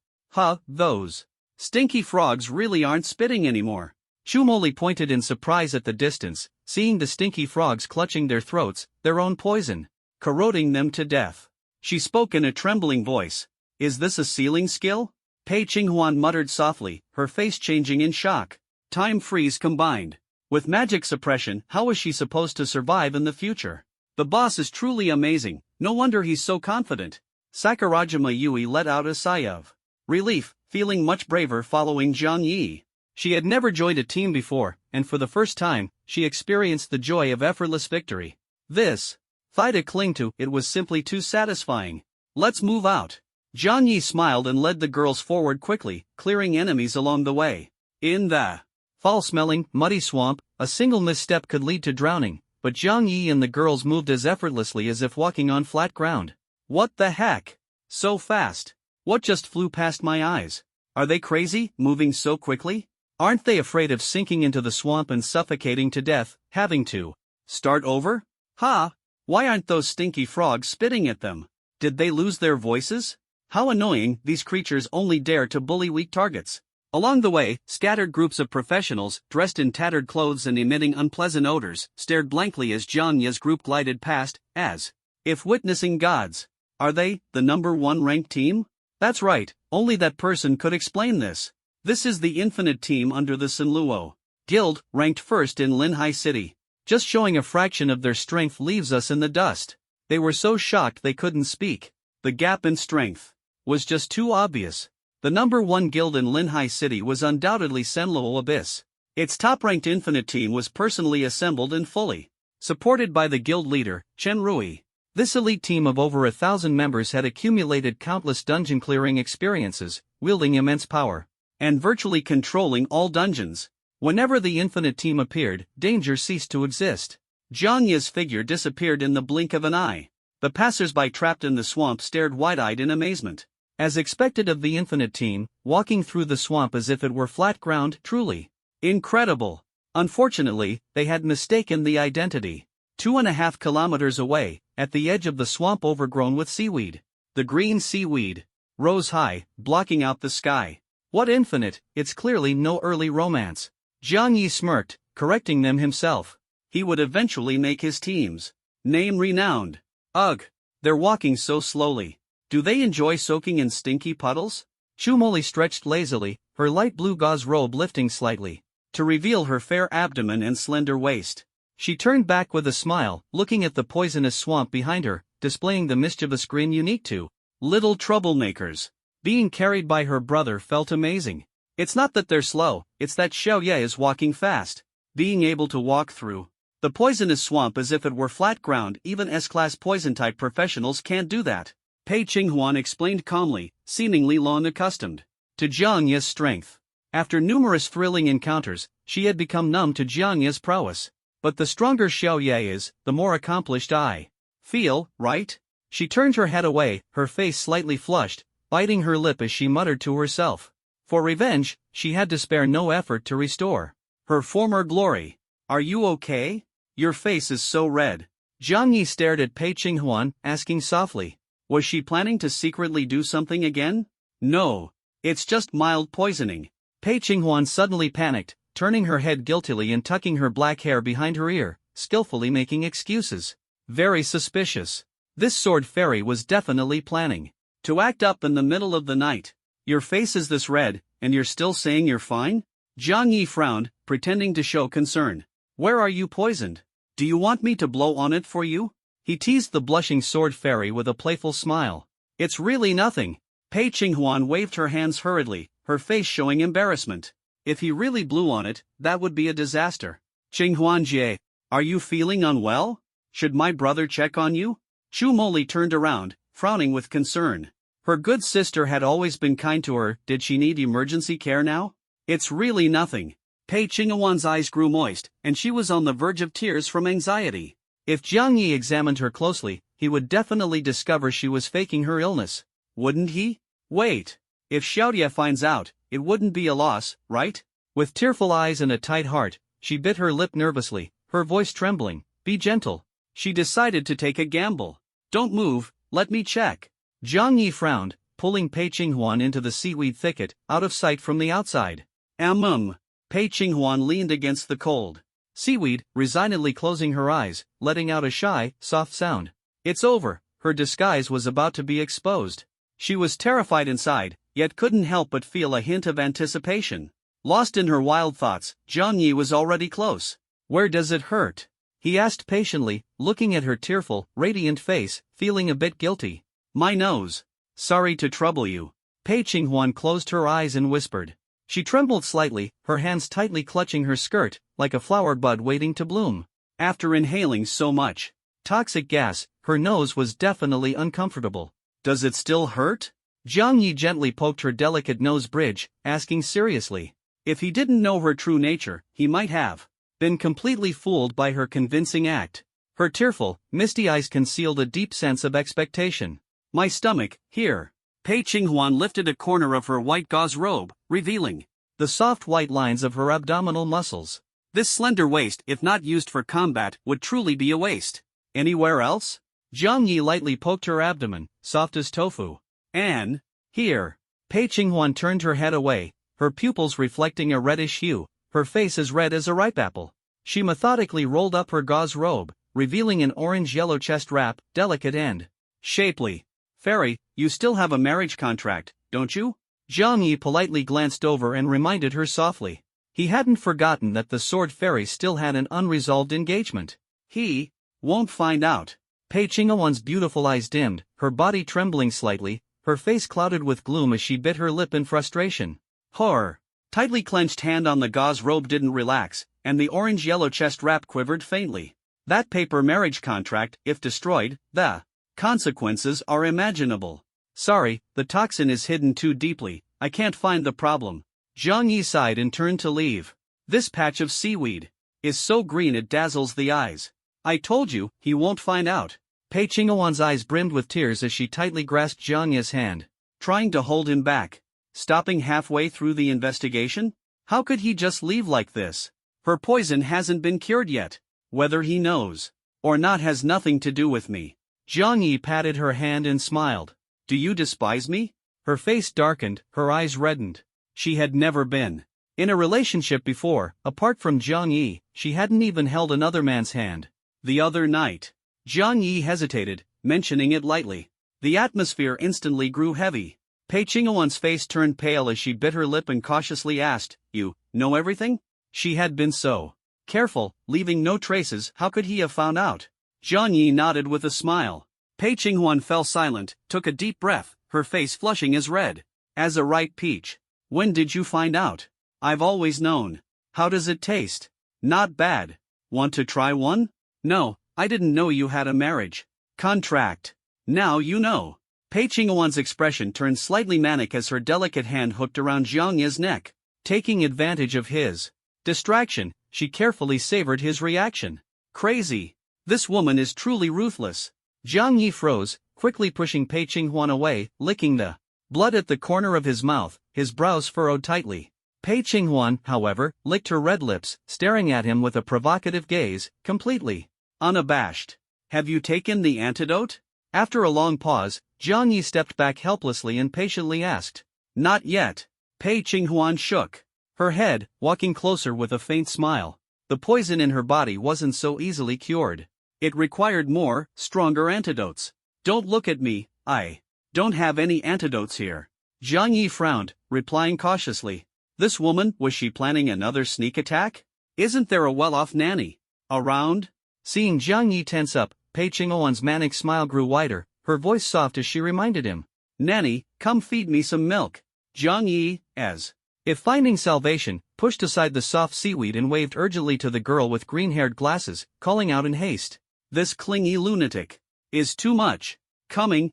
Those Stinky frogs really aren't spitting anymore. Chumoli pointed in surprise at the distance, seeing the stinky frogs clutching their throats, their own poison, corroding them to death. She spoke in a trembling voice. Is this a sealing skill? Pei Qinghuan muttered softly, her face changing in shock. Time freeze combined with magic suppression, how is she supposed to survive in the future? The boss is truly amazing, no wonder he's so confident. Sakurajima Yui let out a sigh of relief, feeling much braver following Zhang Yi. She had never joined a team before, and for the first time, she experienced the joy of effortless victory. This fight to cling to, it was simply too satisfying. Let's move out. Zhang Yi smiled and led the girls forward quickly, clearing enemies along the way. In the foul-smelling, muddy swamp, a single misstep could lead to drowning, but Zhang Yi and the girls moved as effortlessly as if walking on flat ground. What the heck? So fast. What just flew past my eyes? Are they crazy, moving so quickly? Aren't they afraid of sinking into the swamp and suffocating to death, having to start over? Ha! Why aren't those stinky frogs spitting at them? Did they lose their voices? How annoying, these creatures only dare to bully weak targets. Along the way, scattered groups of professionals, dressed in tattered clothes and emitting unpleasant odors, stared blankly as Zhang Yi's group glided past, as if witnessing gods. Are they the number one ranked team? That's right, only that person could explain this. This is the Infinite Team under the Sinluo Guild, ranked first in Linhai City. Just showing a fraction of their strength leaves us in the dust. They were so shocked they couldn't speak. The gap in strength was just too obvious. The number one guild in Linhai City was undoubtedly Sinluo Abyss. Its top-ranked Infinite Team was personally assembled and fully supported by the guild leader, Chen Rui. This elite team of over 1,000 members had accumulated countless dungeon-clearing experiences, wielding immense power and virtually controlling all dungeons. Whenever the Infinite Team appeared, danger ceased to exist. Zhang Yi's figure disappeared in the blink of an eye. The passers-by trapped in the swamp stared wide-eyed in amazement. As expected of the Infinite Team, walking through the swamp as if it were flat ground, truly incredible. Unfortunately, they had mistaken the identity. 2.5 kilometers away, at the edge of the swamp overgrown with seaweed, the green seaweed rose high, blocking out the sky. What infinite, it's clearly no early romance. Zhang Yi smirked, correcting them himself. He would eventually make his team's name renowned. Ugh, they're walking so slowly. Do they enjoy soaking in stinky puddles? Chumoli stretched lazily, her light blue gauze robe lifting slightly to reveal her fair abdomen and slender waist. She turned back with a smile, looking at the poisonous swamp behind her, displaying the mischievous grin unique to little troublemakers. Being carried by her brother felt amazing. It's not that they're slow, it's that Xiaoye is walking fast. Being able to walk through the poisonous swamp as if it were flat ground, even S-class poison-type professionals can't do that. Pei Qinghuan explained calmly, seemingly long accustomed to Zhang Yi's strength. After numerous thrilling encounters, she had become numb to Zhang Yi's prowess. But the stronger Xiaoye is, the more accomplished I feel, right? She turned her head away, her face slightly flushed, biting her lip as she muttered to herself. For revenge, she had to spare no effort to restore her former glory. Are you okay? Your face is so red. Zhang Yi stared at Pei Qinghuan, asking softly. Was she planning to secretly do something again? No. It's just mild poisoning. Pei Qinghuan suddenly panicked, turning her head guiltily and tucking her black hair behind her ear, skillfully making excuses. Very suspicious. This sword fairy was definitely planning to act up in the middle of the night. Your face is this red, and you're still saying you're fine? Zhang Yi frowned, pretending to show concern. Where are you poisoned? Do you want me to blow on it for you? He teased the blushing sword fairy with a playful smile. It's really nothing. Pei Qinghuan waved her hands hurriedly, her face showing embarrassment. If he really blew on it, that would be a disaster. Qinghuan Jie, are you feeling unwell? Should my brother check on you? Chu Moli turned around, frowning with concern. Her good sister had always been kind to her, did she need emergency care now? It's really nothing. Pei Qinghuan's eyes grew moist, and she was on the verge of tears from anxiety. If Zhang Yi examined her closely, he would definitely discover she was faking her illness. Wouldn't he? Wait. If Xiaoye finds out, it wouldn't be a loss, right? With tearful eyes and a tight heart, she bit her lip nervously, her voice trembling. Be gentle. She decided to take a gamble. Don't move, let me check. Zhang Yi frowned, pulling Pei Qinghuan into the seaweed thicket, out of sight from the outside. Pei Qinghuan leaned against the cold seaweed, resignedly closing her eyes, letting out a shy, soft sound. It's over, her disguise was about to be exposed. She was terrified inside, yet couldn't help but feel a hint of anticipation. Lost in her wild thoughts, Zhang Yi was already close. Where does it hurt? He asked patiently, looking at her tearful, radiant face, feeling a bit guilty. My nose. Sorry to trouble you. Pei Qinghuan closed her eyes and whispered. She trembled slightly, her hands tightly clutching her skirt, like a flower bud waiting to bloom. After inhaling so much toxic gas, her nose was definitely uncomfortable. Does it still hurt? Zhang Yi gently poked her delicate nose bridge, asking seriously. If he didn't know her true nature, he might have been completely fooled by her convincing act. Her tearful, misty eyes concealed a deep sense of expectation. My stomach, here. Pei Qinghuan lifted a corner of her white gauze robe, revealing the soft white lines of her abdominal muscles. This slender waist, if not used for combat, would truly be a waste. Anywhere else? Zhang Yi lightly poked her abdomen, soft as tofu. And here. Pei Qinghuan turned her head away, her pupils reflecting a reddish hue, her face as red as a ripe apple. She methodically rolled up her gauze robe, revealing an orange-yellow chest wrap, delicate and shapely. Fairy, you still have a marriage contract, don't you? Zhang Yi politely glanced over and reminded her softly. He hadn't forgotten that the sword fairy still had an unresolved engagement. He won't find out. Pei Qinghuan's beautiful eyes dimmed, her body trembling slightly, her face clouded with gloom as she bit her lip in frustration. Her tightly clenched hand on the gauze robe didn't relax, and the orange-yellow chest wrap quivered faintly. That paper marriage contract, if destroyed, the consequences are imaginable. Sorry, the toxin is hidden too deeply, I can't find the problem. Zhang Yi sighed and turned to leave. This patch of seaweed is so green it dazzles the eyes. I told you, he won't find out. Pei Qinghuan's eyes brimmed with tears as she tightly grasped Zhang Yi's hand, trying to hold him back. Stopping halfway through the investigation? How could he just leave like this? Her poison hasn't been cured yet. Whether he knows or not has nothing to do with me. Zhang Yi patted her hand and smiled. Do you despise me? Her face darkened, her eyes reddened. She had never been in a relationship before. Apart from Zhang Yi, she hadn't even held another man's hand. The other night. Zhang Yi hesitated, mentioning it lightly. The atmosphere instantly grew heavy. Pei Qinghuan's face turned pale as she bit her lip and cautiously asked, You know everything? She had been so careful, leaving no traces. How could he have found out? Zhang Yi nodded with a smile. Pei Qinghuan fell silent, took a deep breath, her face flushing as red as a ripe peach. When did you find out? I've always known. How does it taste? Not bad. Want to try one? No, I didn't know you had a marriage contract. Now you know. Pei Qinghuan's expression turned slightly manic as her delicate hand hooked around Zhang Yi's neck. Taking advantage of his distraction, she carefully savored his reaction. Crazy. This woman is truly ruthless. Zhang Yi froze, quickly pushing Pei Qinghuan away, licking the blood at the corner of his mouth, his brows furrowed tightly. Pei Qinghuan, however, licked her red lips, staring at him with a provocative gaze, completely unabashed. Have you taken the antidote? After a long pause, Zhang Yi stepped back helplessly and patiently asked. Not yet. Pei Qinghuan shook her head, walking closer with a faint smile. The poison in her body wasn't so easily cured. It required more, stronger antidotes. Don't look at me, I don't have any antidotes here. Zhang Yi frowned, replying cautiously. This woman, was she planning another sneak attack? Isn't there a well-off nanny around? Seeing Zhang Yi tense up, Pei Qinghuan's manic smile grew wider, her voice soft as she reminded him. Nanny, come feed me some milk. Zhang Yi, as if finding salvation, pushed aside the soft seaweed and waved urgently to the girl with green-haired glasses, calling out in haste. This clingy lunatic is too much. Coming.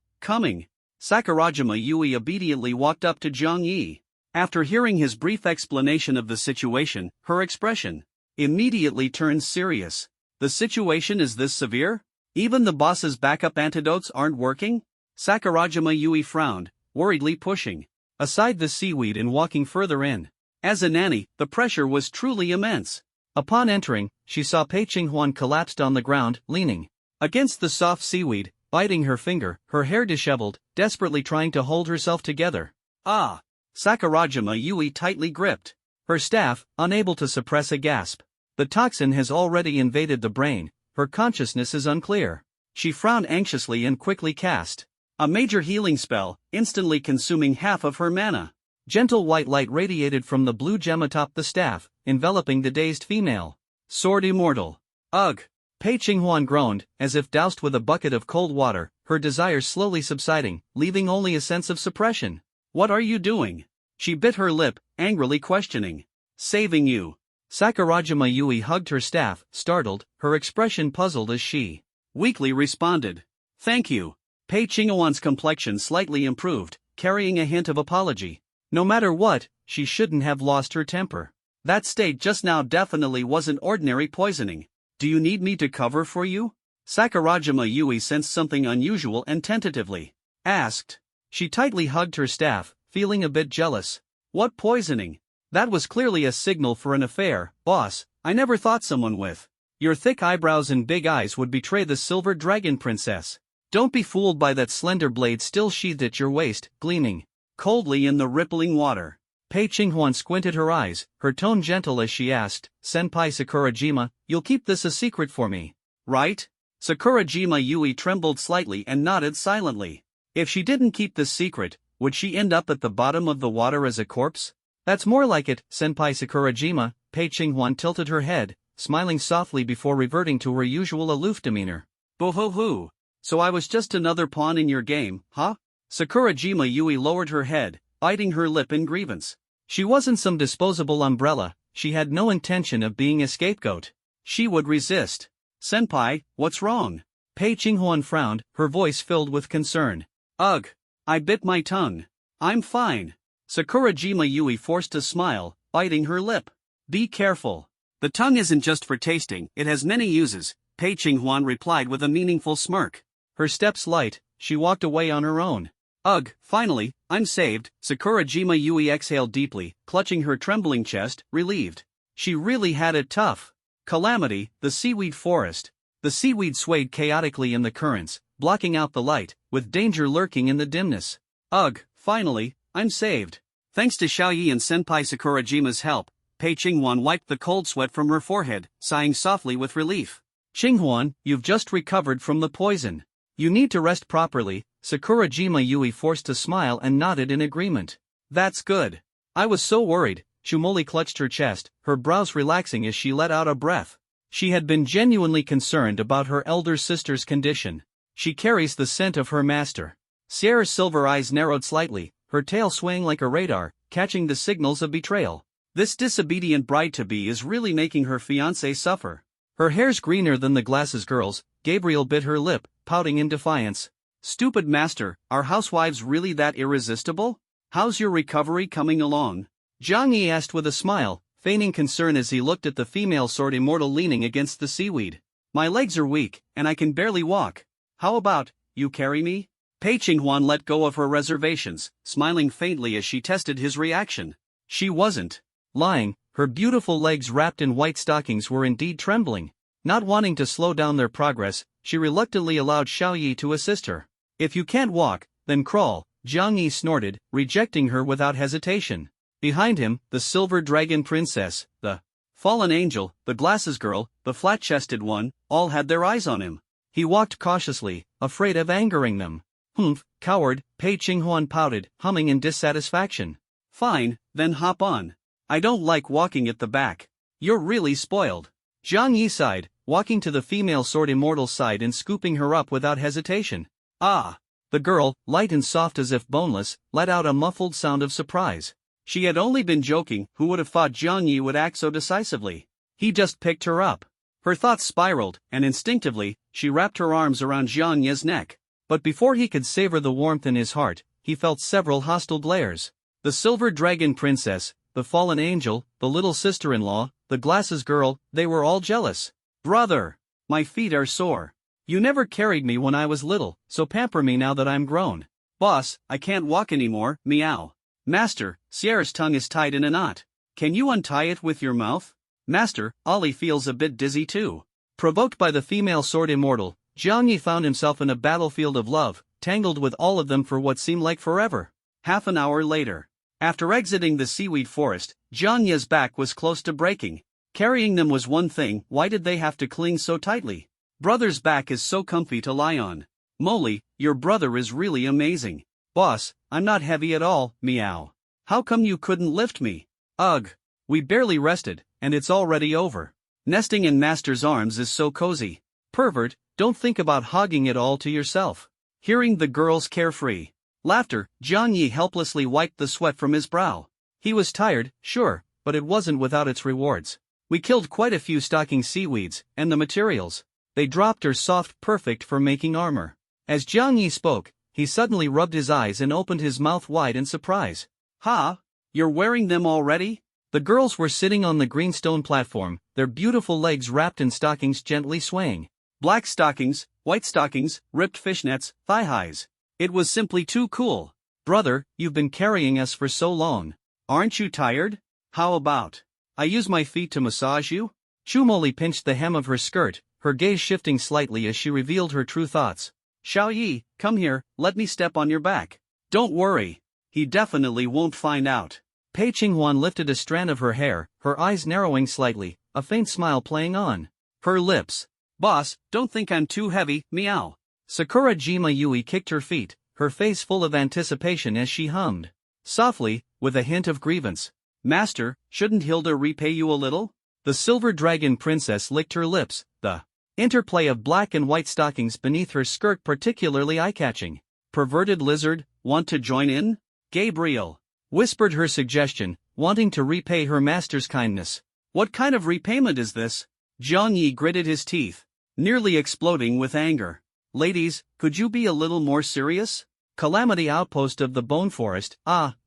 Sakurajima Yui obediently walked up to Zhang Yi. After hearing his brief explanation of the situation, her expression immediately turned serious. The situation is this severe? Even the boss's backup antidotes aren't working? Sakurajima Yui frowned, worriedly pushing aside the seaweed and walking further in. As a nanny, the pressure was truly immense. Upon entering, she saw Pei Qinghuan collapsed on the ground, leaning against the soft seaweed, biting her finger, her hair disheveled, desperately trying to hold herself together. Ah! Sakurajima Yui tightly gripped her staff, unable to suppress a gasp. The toxin has already invaded the brain, her consciousness is unclear. She frowned anxiously and quickly cast a major healing spell, instantly consuming half of her mana. Gentle white light radiated from the blue gem atop the staff, enveloping the dazed female. Sword immortal. Ugh! Pei Qinghuan groaned, as if doused with a bucket of cold water, her desires slowly subsiding, leaving only a sense of suppression. What are you doing? She bit her lip, angrily questioning. Saving you. Sakurajima Yui hugged her staff, startled, her expression puzzled as she weakly responded. Thank you. Pei Qinghuan's complexion slightly improved, carrying a hint of apology. No matter what, she shouldn't have lost her temper. That state just now definitely wasn't ordinary poisoning. Do you need me to cover for you? Sakurajima Yui sensed something unusual and tentatively asked. She tightly hugged her staff, feeling a bit jealous. What poisoning? That was clearly a signal for an affair, boss. I never thought someone with your thick eyebrows and big eyes would betray the silver dragon princess. Don't be fooled by that slender blade still sheathed at your waist, gleaming coldly in the rippling water. Pei Qinghuan squinted her eyes, her tone gentle as she asked, Senpai Sakurajima, you'll keep this a secret for me, right? Sakurajima Yui trembled slightly and nodded silently. If she didn't keep this secret, would she end up at the bottom of the water as a corpse? That's more like it, Senpai Sakurajima. Pei Qinghuan tilted her head, smiling softly before reverting to her usual aloof demeanor. Boo-hoo-hoo. So I was just another pawn in your game, huh? Sakurajima Yui lowered her head, biting her lip in grievance. She wasn't some disposable umbrella, she had no intention of being a scapegoat. She would resist. Senpai, what's wrong? Pei Qinghuan frowned, her voice filled with concern. Ugh! I bit my tongue. I'm fine. Sakurajima Yui forced a smile, biting her lip. Be careful. The tongue isn't just for tasting, it has many uses, Pei Qinghuan replied with a meaningful smirk. Her steps light, she walked away on her own. Ugh, finally, I'm saved. Sakurajima Yui exhaled deeply, clutching her trembling chest, relieved. She really had it tough. Calamity, the seaweed forest. The seaweed swayed chaotically in the currents, blocking out the light, with danger lurking in the dimness. Ugh, finally, I'm saved. Thanks to Xiaoyi and Senpai Sakurajima's help, Pei Qinghuan wiped the cold sweat from her forehead, sighing softly with relief. Qinghuan, you've just recovered from the poison. You need to rest properly. Sakurajima Yui forced a smile and nodded in agreement. That's good. I was so worried. Shumoli clutched her chest, her brows relaxing as she let out a breath. She had been genuinely concerned about her elder sister's condition. She carries the scent of her master. Sierra's silver eyes narrowed slightly, her tail swaying like a radar, catching the signals of betrayal. This disobedient bride-to-be is really making her fiancé suffer. Her hair's greener than the glasses girl's. Gabriel bit her lip, pouting in defiance. Stupid master, are housewives really that irresistible? How's your recovery coming along? Zhang Yi asked with a smile, feigning concern as he looked at the female sword immortal leaning against the seaweed. My legs are weak, and I can barely walk. How about, you carry me? Pei Qinghuan let go of her reservations, smiling faintly as she tested his reaction. She wasn't lying, her beautiful legs wrapped in white stockings were indeed trembling. Not wanting to slow down their progress, she reluctantly allowed Xiaoyi to assist her. If you can't walk, then crawl, Zhang Yi snorted, rejecting her without hesitation. Behind him, the silver dragon princess, the fallen angel, the glasses girl, the flat-chested one, all had their eyes on him. He walked cautiously, afraid of angering them. Humph, coward, Pei Qinghuan pouted, humming in dissatisfaction. Fine, then hop on. I don't like walking at the back. You're really spoiled. Zhang Yi sighed, walking to the female sword immortal's side and scooping her up without hesitation. Ah! The girl, light and soft as if boneless, let out a muffled sound of surprise. She had only been joking. Who would have thought Zhang Yi would act so decisively? He just picked her up. Her thoughts spiraled, and instinctively, she wrapped her arms around Zhang Yi's neck. But before he could savor the warmth in his heart, he felt several hostile glares. The silver dragon princess, the fallen angel, the little sister-in-law, the glasses girl, they were all jealous. Brother! My feet are sore. You never carried me when I was little, so pamper me now that I'm grown. Boss, I can't walk anymore, meow. Master, Sierra's tongue is tied in a knot. Can you untie it with your mouth? Master, Ollie feels a bit dizzy too. Provoked by the female sword immortal, Jiang Yi found himself in a battlefield of love, tangled with all of them for what seemed like forever. Half an hour later. After exiting the seaweed forest, Jiang Yi's back was close to breaking. Carrying them was one thing, why did they have to cling so tightly? Brother's back is so comfy to lie on. Moly, your brother is really amazing. Boss, I'm not heavy at all, meow. How come you couldn't lift me? Ugh. We barely rested, and it's already over. Nesting in master's arms is so cozy. Pervert, don't think about hogging it all to yourself. Hearing the girl's carefree laughter, Jiang Yi helplessly wiped the sweat from his brow. He was tired, sure, but it wasn't without its rewards. We killed quite a few stalking seaweeds, and the materials they dropped are soft, perfect for making armor. As Jiang Yi spoke, he suddenly rubbed his eyes and opened his mouth wide in surprise. Ha! You're wearing them already? The girls were sitting on the green stone platform, their beautiful legs wrapped in stockings gently swaying. Black stockings, white stockings, ripped fishnets, thigh-highs. It was simply too cool. Brother, you've been carrying us for so long. Aren't you tired? How about I use my feet to massage you? Chumoli pinched the hem of her skirt, her gaze shifting slightly as she revealed her true thoughts. Xiao Yi, come here, let me step on your back. Don't worry. He definitely won't find out. Pei Qinghuan lifted a strand of her hair, her eyes narrowing slightly, a faint smile playing on her lips. Boss, don't think I'm too heavy, meow. Sakura Jima Yui kicked her feet, her face full of anticipation as she hummed softly, with a hint of grievance. Master, shouldn't Hilda repay you a little? The silver dragon princess licked her lips, the interplay of black and white stockings beneath her skirt particularly eye-catching. Perverted lizard, want to join in? Gabriel whispered her suggestion, wanting to repay her master's kindness. What kind of repayment is this? Jiang Yi gritted his teeth, nearly exploding with anger. Ladies, could you be a little more serious? Calamity outpost of the bone forest,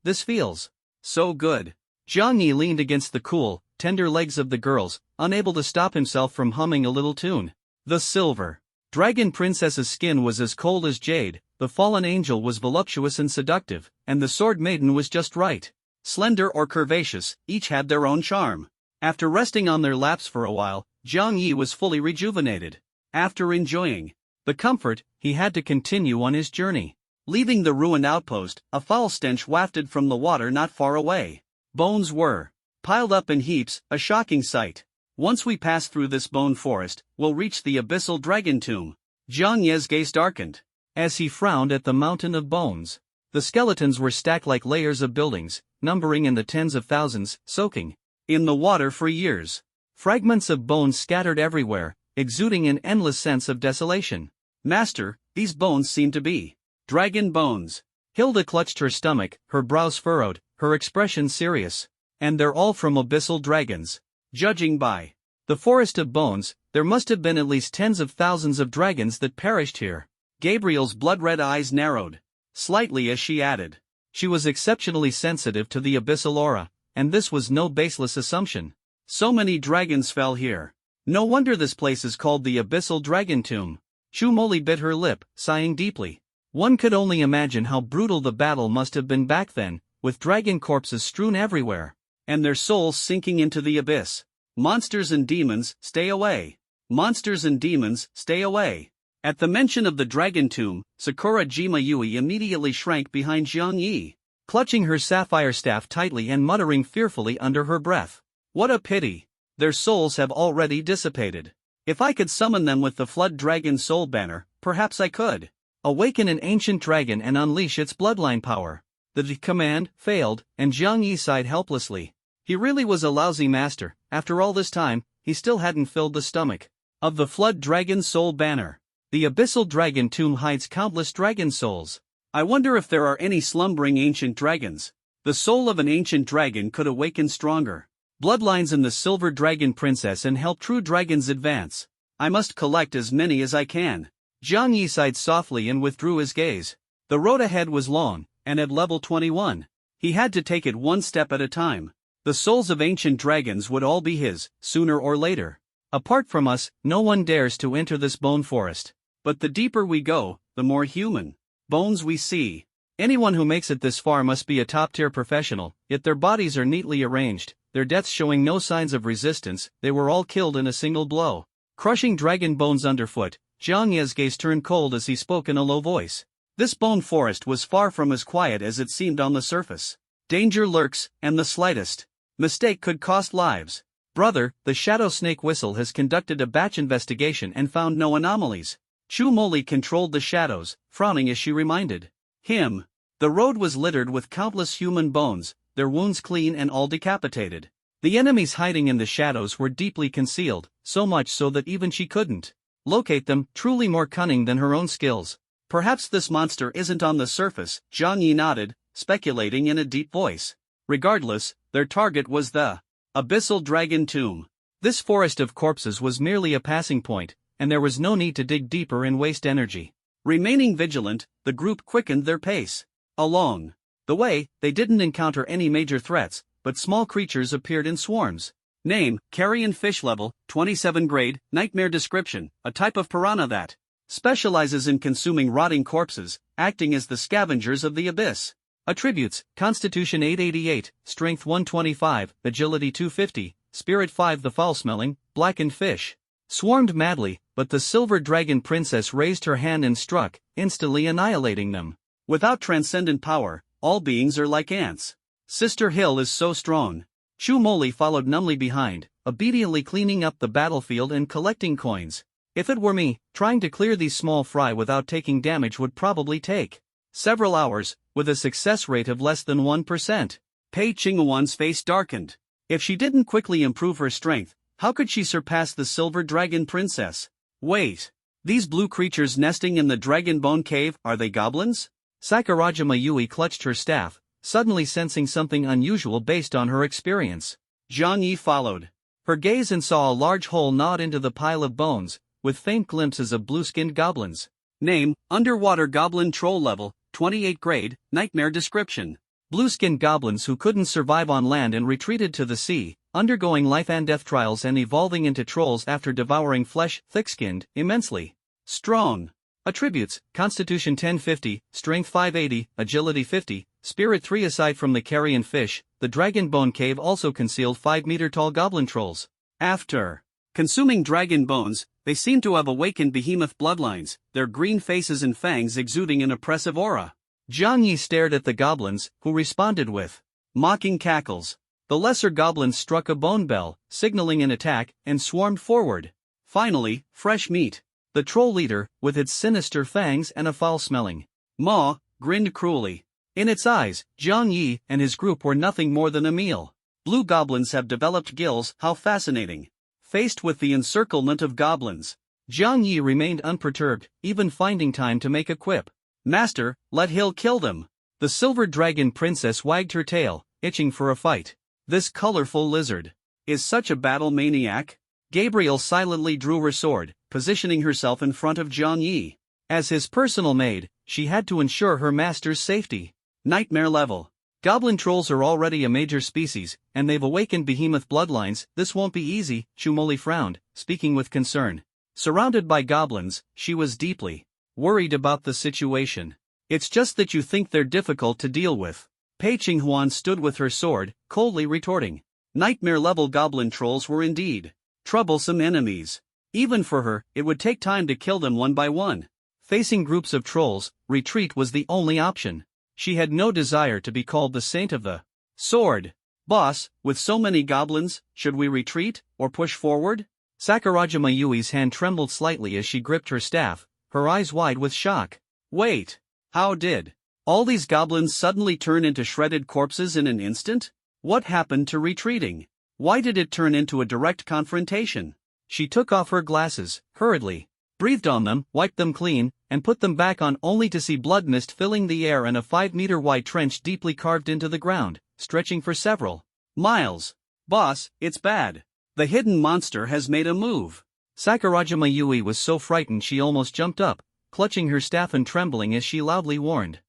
this feels so good. Jiang Yi leaned against the cool, tender legs of the girls, unable to stop himself from humming a little tune. The silver dragon princess's skin was as cold as jade, the fallen angel was voluptuous and seductive, and the sword maiden was just right. Slender or curvaceous, each had their own charm. After resting on their laps for a while, Jiang Yi was fully rejuvenated. After enjoying the comfort, he had to continue on his journey. Leaving the ruined outpost, a foul stench wafted from the water not far away. Bones were piled up in heaps, a shocking sight. Once we pass through this bone forest, we'll reach the abyssal dragon tomb. Jiang Yi's gaze darkened as he frowned at the mountain of bones. The skeletons were stacked like layers of buildings, numbering in the tens of thousands, soaking in the water for years. Fragments of bones scattered everywhere, exuding an endless sense of desolation. Master, these bones seem to be dragon bones. Hilda clutched her stomach, her brows furrowed, her expression serious. And they're all from abyssal dragons. Judging by the forest of bones, there must have been at least tens of thousands of dragons that perished here. Gabriel's blood-red eyes narrowed slightly as she added. She was exceptionally sensitive to the abyssal aura, and this was no baseless assumption. So many dragons fell here. No wonder this place is called the abyssal dragon tomb. Chumoli bit her lip, sighing deeply. One could only imagine how brutal the battle must have been back then, with dragon corpses strewn everywhere, and their souls sinking into the abyss. Monsters and demons, stay away. Monsters and demons, stay away. At the mention of the dragon tomb, Sakura Jima Yui immediately shrank behind Jiang Yi, clutching her sapphire staff tightly and muttering fearfully under her breath. What a pity. Their souls have already dissipated. If I could summon them with the Flood Dragon Soul Banner, perhaps I could awaken an ancient dragon and unleash its bloodline power. The command failed, and Jiang Yi sighed helplessly. He really was a lousy master. After all this time, he still hadn't filled the stomach of the Flood Dragon Soul Banner. The abyssal dragon tomb hides countless dragon souls. I wonder if there are any slumbering ancient dragons. The soul of an ancient dragon could awaken stronger bloodlines in the silver dragon princess and help true dragons advance. I must collect as many as I can. Jiang Yi sighed softly and withdrew his gaze. The road ahead was long, and at level 21, he had to take it one step at a time. The souls of ancient dragons would all be his, sooner or later. Apart from us, no one dares to enter this bone forest. But the deeper we go, the more human bones we see. Anyone who makes it this far must be a top-tier professional, yet their bodies are neatly arranged, their deaths showing no signs of resistance. They were all killed in a single blow. Crushing dragon bones underfoot, Jiang Ye's gaze turned cold as he spoke in a low voice. This bone forest was far from as quiet as it seemed on the surface. Danger lurks, and the slightest mistake could cost lives. Brother, the Shadow Snake Whistle has conducted a batch investigation and found no anomalies. Chu Moli controlled the shadows, frowning as she reminded him. The road was littered with countless human bones, their wounds clean and all decapitated. The enemies hiding in the shadows were deeply concealed, so much so that even she couldn't locate them, truly more cunning than her own skills. Perhaps this monster isn't on the surface, Zhang Yi nodded, speculating in a deep voice. Regardless, their target was the Abyssal Dragon Tomb. This forest of corpses was merely a passing point, and there was no need to dig deeper and waste energy. Remaining vigilant, the group quickened their pace. Along the way, they didn't encounter any major threats, but small creatures appeared in swarms. Name, Carrion Fish Level, 27 Grade, Nightmare Description, a type of piranha that specializes in consuming rotting corpses, acting as the scavengers of the abyss. Attributes, Constitution 888, Strength 125, Agility 250, Spirit 5. The foul-smelling, blackened fish swarmed madly, but the Silver Dragon Princess raised her hand and struck, instantly annihilating them. Without transcendent power, all beings are like ants. Sister Hill is so strong. Chu Moli followed numbly behind, obediently cleaning up the battlefield and collecting coins. If it were me, trying to clear these small fry without taking damage would probably take several hours, with a success rate of less than 1%. Pei Qinghuan's face darkened. If she didn't quickly improve her strength, how could she surpass the Silver Dragon Princess? Wait. These blue creatures nesting in the Dragon Bone Cave, are they goblins? Sakurajima Mayui clutched her staff, suddenly sensing something unusual based on her experience. Zhang Yi followed her gaze and saw a large hole gnawed into the pile of bones, with faint glimpses of blue-skinned goblins. Name, Underwater Goblin Troll Level, 28 Grade, Nightmare Description. Blue-skinned goblins who couldn't survive on land and retreated to the sea, undergoing life and death trials and evolving into trolls after devouring flesh, thick-skinned, immensely strong. Attributes, Constitution 1050, Strength 580, Agility 50, Spirit 3. Aside from the carrion fish, the Dragon Bone Cave also concealed 5-meter-tall goblin trolls. After consuming dragon bones, they seem to have awakened behemoth bloodlines, their green faces and fangs exuding an oppressive aura. Zhang Yi stared at the goblins, who responded with mocking cackles. The lesser goblins struck a bone bell, signaling an attack, and swarmed forward. Finally, fresh meat. The troll leader, with its sinister fangs and a foul-smelling maw, grinned cruelly. In its eyes, Zhang Yi and his group were nothing more than a meal. Blue goblins have developed gills, how fascinating. Faced with the encirclement of goblins, Zhang Yi remained unperturbed, even finding time to make a quip. Master, let Hill kill them. The Silver Dragon Princess wagged her tail, itching for a fight. This colorful lizard is such a battle maniac. Gabriel silently drew her sword, positioning herself in front of Zhang Yi. As his personal maid, she had to ensure her master's safety. Nightmare level. Goblin trolls are already a major species, and they've awakened behemoth bloodlines. This won't be easy, Chu Moli frowned, speaking with concern. Surrounded by goblins, she was deeply worried about the situation. It's just that you think they're difficult to deal with. Pei Qinghuan stood with her sword, coldly retorting. Nightmare-level goblin trolls were indeed troublesome enemies. Even for her, it would take time to kill them one by one. Facing groups of trolls, retreat was the only option. She had no desire to be called the saint of the sword. Boss, with so many goblins, should we retreat, or push forward? Sakurajima Mayui's hand trembled slightly as she gripped her staff, her eyes wide with shock. Wait, how did all these goblins suddenly turn into shredded corpses in an instant? What happened to retreating? Why did it turn into a direct confrontation? She took off her glasses, hurriedly, breathed on them, wiped them clean, and put them back on only to see blood mist filling the air and a 5-meter-wide trench deeply carved into the ground, stretching for several miles. Boss, it's bad. The hidden monster has made a move. Sakurajima Mayui was so frightened she almost jumped up, clutching her staff and trembling as she loudly warned.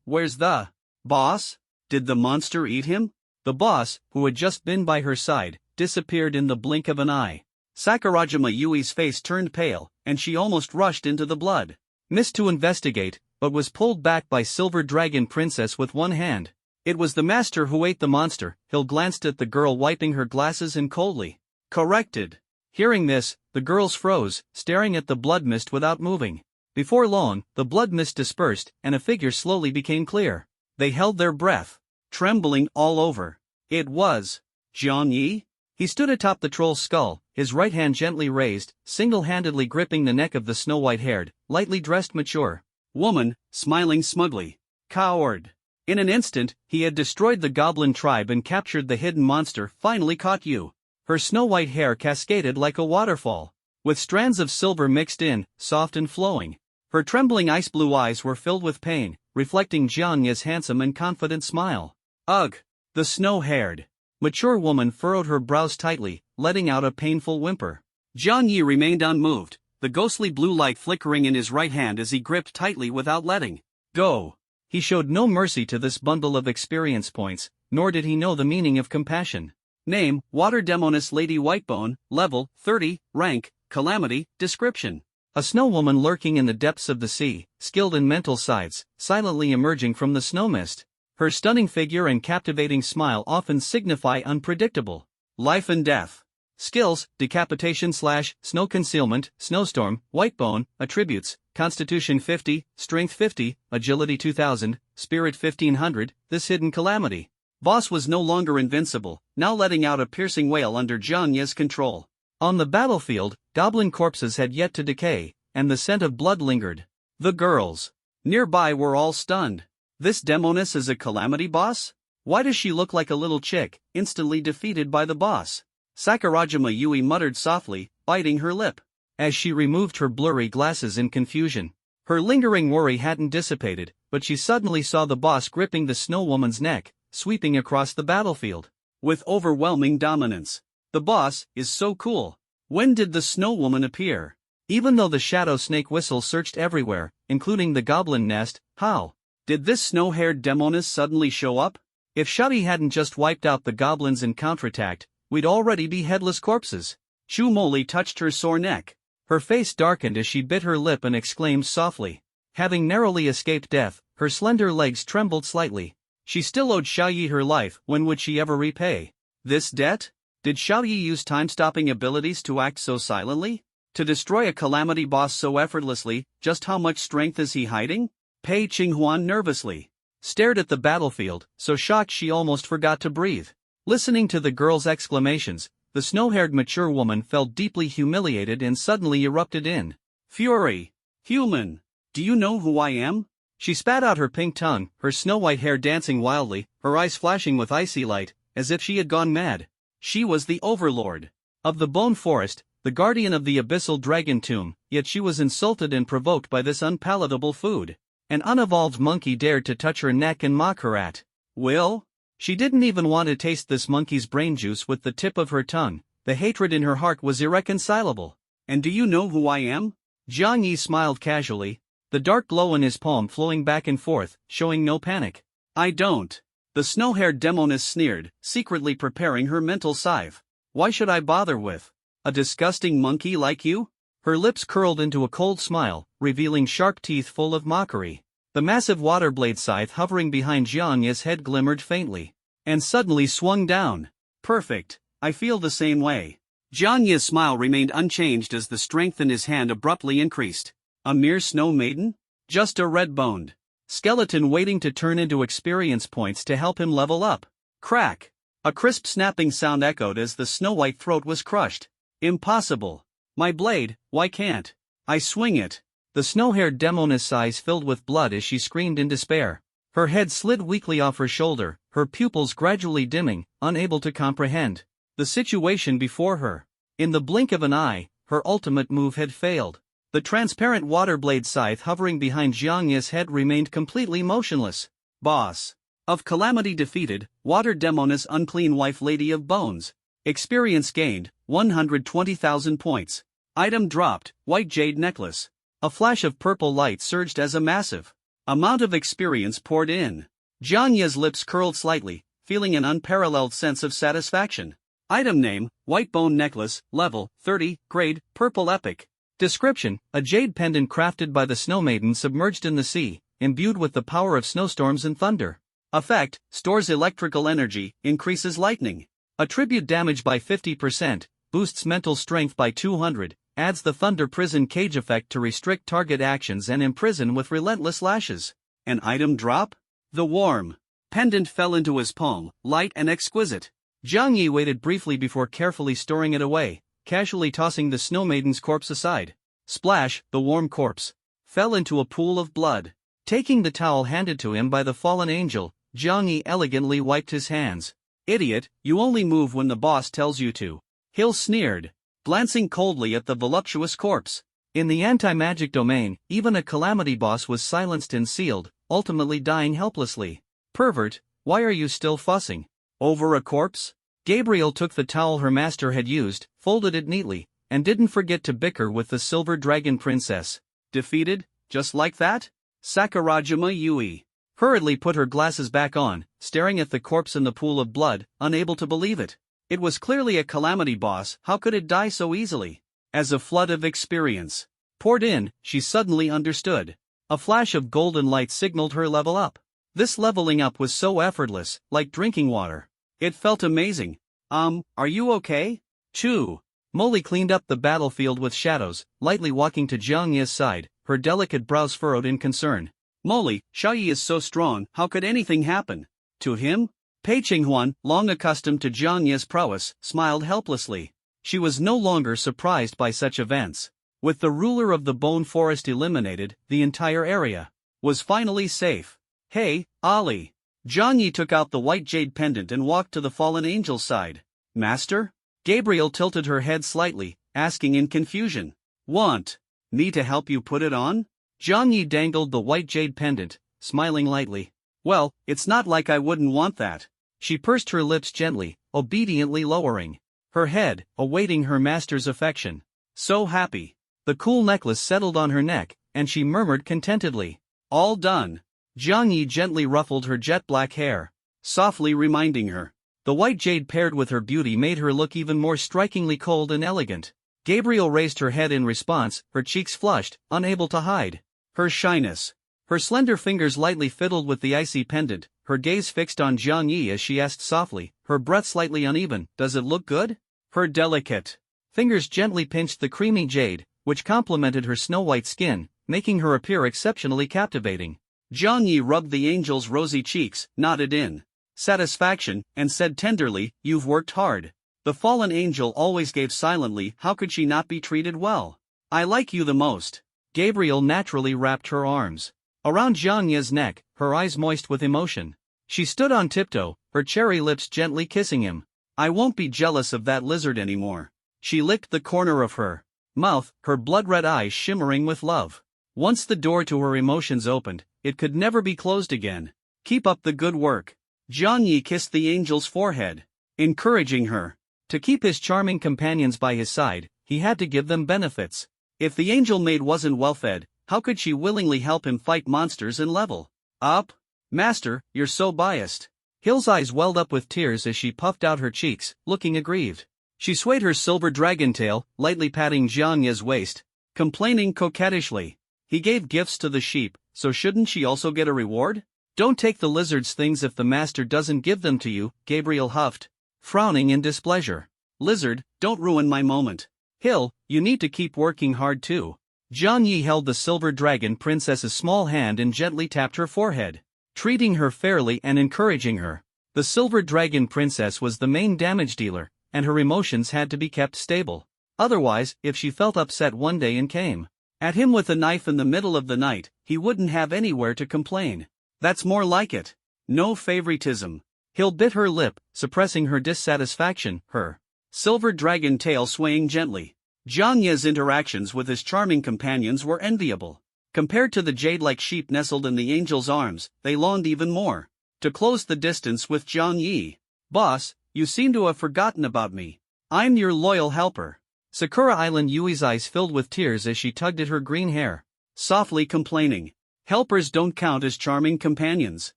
Where's the boss? Did the monster eat him? The boss, who had just been by her side, disappeared in the blink of an eye. Sakurajima Mayui's face turned pale, and she almost rushed into the blood mist to investigate, but was pulled back by Silver Dragon Princess with one hand. It was the master who ate the monster. Hill glanced at the girl wiping her glasses and coldly corrected. Hearing this, the girls froze, staring at the blood mist without moving. Before long, the blood mist dispersed, and a figure slowly became clear. They held their breath, trembling all over. It was Jiang Yi. He stood atop the troll's skull, his right hand gently raised, single-handedly gripping the neck of the snow-white-haired, lightly dressed mature woman, smiling smugly. Coward! In an instant, he had destroyed the goblin tribe and captured the hidden monster. Finally caught you. Her snow-white hair cascaded like a waterfall, with strands of silver mixed in, soft and flowing. Her trembling ice-blue eyes were filled with pain, reflecting Jiang Yi's handsome and confident smile. Ugh! The snow-haired, mature woman furrowed her brows tightly, letting out a painful whimper. Jiang Yi remained unmoved, the ghostly blue light flickering in his right hand as he gripped tightly without letting go. He showed no mercy to this bundle of experience points, nor did he know the meaning of compassion. Name, Water Demoness Lady Whitebone, Level, 30, Rank, Calamity, Description. A snow woman lurking in the depths of the sea, skilled in mental scythes, silently emerging from the snow mist. Her stunning figure and captivating smile often signify unpredictable life and death. Skills, Decapitation/Snow Concealment, Snowstorm, Whitebone. Attributes, Constitution 50, Strength 50, Agility 2000, Spirit 1500. This hidden calamity boss was no longer invincible, now letting out a piercing wail under Jiang Yi's control. On the battlefield, goblin corpses had yet to decay, and the scent of blood lingered. The girls nearby were all stunned. This demoness is a calamity boss? Why does she look like a little chick, instantly defeated by the boss? Sakurajima Yui muttered softly, biting her lip, as she removed her blurry glasses in confusion. Her lingering worry hadn't dissipated, but she suddenly saw the boss gripping the snow woman's neck, sweeping across the battlefield with overwhelming dominance. The boss is so cool. When did the snow woman appear? Even though the shadow snake whistle searched everywhere, including the goblin nest, how did this snow-haired demoness suddenly show up? If Shadi hadn't just wiped out the goblins and counterattacked, we'd already be headless corpses. Chu Moli touched her sore neck. Her face darkened as she bit her lip and exclaimed softly. Having narrowly escaped death, her slender legs trembled slightly. She still owed Xiaoyi her life. When would she ever repay this debt? Did Xiaoyi use time-stopping abilities to act so silently? To destroy a calamity boss so effortlessly? Just how much strength is he hiding? Pei Qinghuan nervously stared at the battlefield, so shocked she almost forgot to breathe. Listening to the girl's exclamations, the snow-haired mature woman felt deeply humiliated and suddenly erupted in fury. Human! Do you know who I am? She spat out her pink tongue, her snow-white hair dancing wildly, her eyes flashing with icy light, as if she had gone mad. She was the overlord of the Bone Forest, the guardian of the abyssal dragon tomb, yet she was insulted and provoked by this unpalatable food. An unevolved monkey dared to touch her neck and mock her at will? She didn't even want to taste this monkey's brain juice with the tip of her tongue. The hatred in her heart was irreconcilable. And do you know who I am? Jiang Yi smiled casually, the dark glow in his palm flowing back and forth, showing no panic. I don't. The snow-haired demoness sneered, secretly preparing her mental scythe. Why should I bother with a disgusting monkey like you? Her lips curled into a cold smile, revealing sharp teeth full of mockery. The massive water blade scythe hovering behind Jiang Yi's head glimmered faintly, and suddenly swung down. Perfect. I feel the same way. Jiang Yi's smile remained unchanged as the strength in his hand abruptly increased. A mere snow maiden? Just a red-boned skeleton waiting to turn into experience points to help him level up. Crack! A crisp snapping sound echoed as the snow-white throat was crushed. Impossible. My blade, why can't I swing it? The snow-haired demoness' eyes filled with blood as she screamed in despair. Her head slid weakly off her shoulder, her pupils gradually dimming, unable to comprehend the situation before her. In the blink of an eye, her ultimate move had failed. The transparent water blade scythe hovering behind Jiang Yi's head remained completely motionless. Boss of Calamity defeated, Water Demoness Unclean Wife Lady of Bones. Experience gained, 120,000 points. Item dropped, White Jade Necklace. A flash of purple light surged as a massive amount of experience poured in. Jiang Yi's lips curled slightly, feeling an unparalleled sense of satisfaction. Item name, White Bone Necklace, Level, 30, Grade, Purple Epic. Description, a jade pendant crafted by the Snow Maiden submerged in the sea, imbued with the power of snowstorms and thunder. Effect, stores electrical energy, increases lightning. Attribute damage by 50%, boosts mental strength by 200, adds the thunder prison cage effect to restrict target actions and imprison with relentless lashes. An item drop? The warm pendant fell into his palm, light and exquisite. Jiang Yi waited briefly before carefully storing it away, casually tossing the snow maiden's corpse aside. Splash, the warm corpse fell into a pool of blood. Taking the towel handed to him by the fallen angel, Jiang Yi elegantly wiped his hands. Idiot, you only move when the boss tells you to. Hill sneered, glancing coldly at the voluptuous corpse. In the anti-magic domain, even a calamity boss was silenced and sealed, ultimately dying helplessly. Pervert, why are you still fussing over a corpse? Gabriel took the towel her master had used, folded it neatly, and didn't forget to bicker with the silver dragon princess. Defeated, just like that? Sakurajima Yui hurriedly put her glasses back on, staring at the corpse in the pool of blood, unable to believe it. It was clearly a calamity boss, how could it die so easily? As a flood of experience poured in, she suddenly understood. A flash of golden light signaled her level up. This leveling up was so effortless, like drinking water. It felt amazing. Are you okay? Choo. Molly cleaned up the battlefield with shadows, lightly walking to Jiang Yi's side, her delicate brows furrowed in concern. Molly, Xiaoyi is so strong, how could anything happen to him? Pei Qinghuan, long accustomed to Jiang Yi's prowess, smiled helplessly. She was no longer surprised by such events. With the ruler of the Bone Forest eliminated, the entire area was finally safe. Hey, Ali. Jiang Yi took out the white jade pendant and walked to the fallen angel's side. Master? Gabriel tilted her head slightly, asking in confusion. Want me to help you put it on? Jiang Yi dangled the white jade pendant, smiling lightly. Well, it's not like I wouldn't want that. She pursed her lips gently, obediently lowering her head, awaiting her master's affection. So happy. The cool necklace settled on her neck, and she murmured contentedly. All done. Jiang Yi gently ruffled her jet-black hair, softly reminding her. The white jade paired with her beauty made her look even more strikingly cold and elegant. Gabriel raised her head in response, her cheeks flushed, unable to hide her shyness. Her slender fingers lightly fiddled with the icy pendant, her gaze fixed on Jiang Yi as she asked softly, her breath slightly uneven, does it look good? Her delicate fingers gently pinched the creamy jade, which complemented her snow-white skin, making her appear exceptionally captivating. Jiang Yi rubbed the angel's rosy cheeks, nodded in satisfaction, and said tenderly, you've worked hard. The fallen angel always gave silently, how could she not be treated well? I like you the most. Gabriel naturally wrapped her arms around Jiang Yi's neck, her eyes moist with emotion. She stood on tiptoe, her cherry lips gently kissing him. I won't be jealous of that lizard anymore. She licked the corner of her mouth, her blood-red eyes shimmering with love. Once the door to her emotions opened, it could never be closed again. Keep up the good work. Jiang Yi kissed the angel's forehead, encouraging her. To keep his charming companions by his side, he had to give them benefits. If the angel maid wasn't well-fed, how could she willingly help him fight monsters and level up? Master, you're so biased. Hill's eyes welled up with tears as she puffed out her cheeks, looking aggrieved. She swayed her silver dragon tail, lightly patting Jiang Yi's waist, complaining coquettishly. He gave gifts to the sheep, so shouldn't she also get a reward? Don't take the lizard's things if the master doesn't give them to you, Gabriel huffed, frowning in displeasure. Lizard, don't ruin my moment. Hill, you need to keep working hard too. Jiang Yi held the silver dragon princess's small hand and gently tapped her forehead, treating her fairly and encouraging her. The silver dragon princess was the main damage dealer, and her emotions had to be kept stable. Otherwise, if she felt upset one day and came at him with a knife in the middle of the night, he wouldn't have anywhere to complain. That's more like it. No favoritism. Hill bit her lip, suppressing her dissatisfaction, her silver dragon tail swaying gently. Jiang Yi's interactions with his charming companions were enviable. Compared to the jade-like sheep nestled in the angel's arms, they longed even more to close the distance with Jiang Yi. Boss, you seem to have forgotten about me. I'm your loyal helper. Sakura Island Yui's eyes filled with tears as she tugged at her green hair, softly complaining. Helpers don't count as charming companions.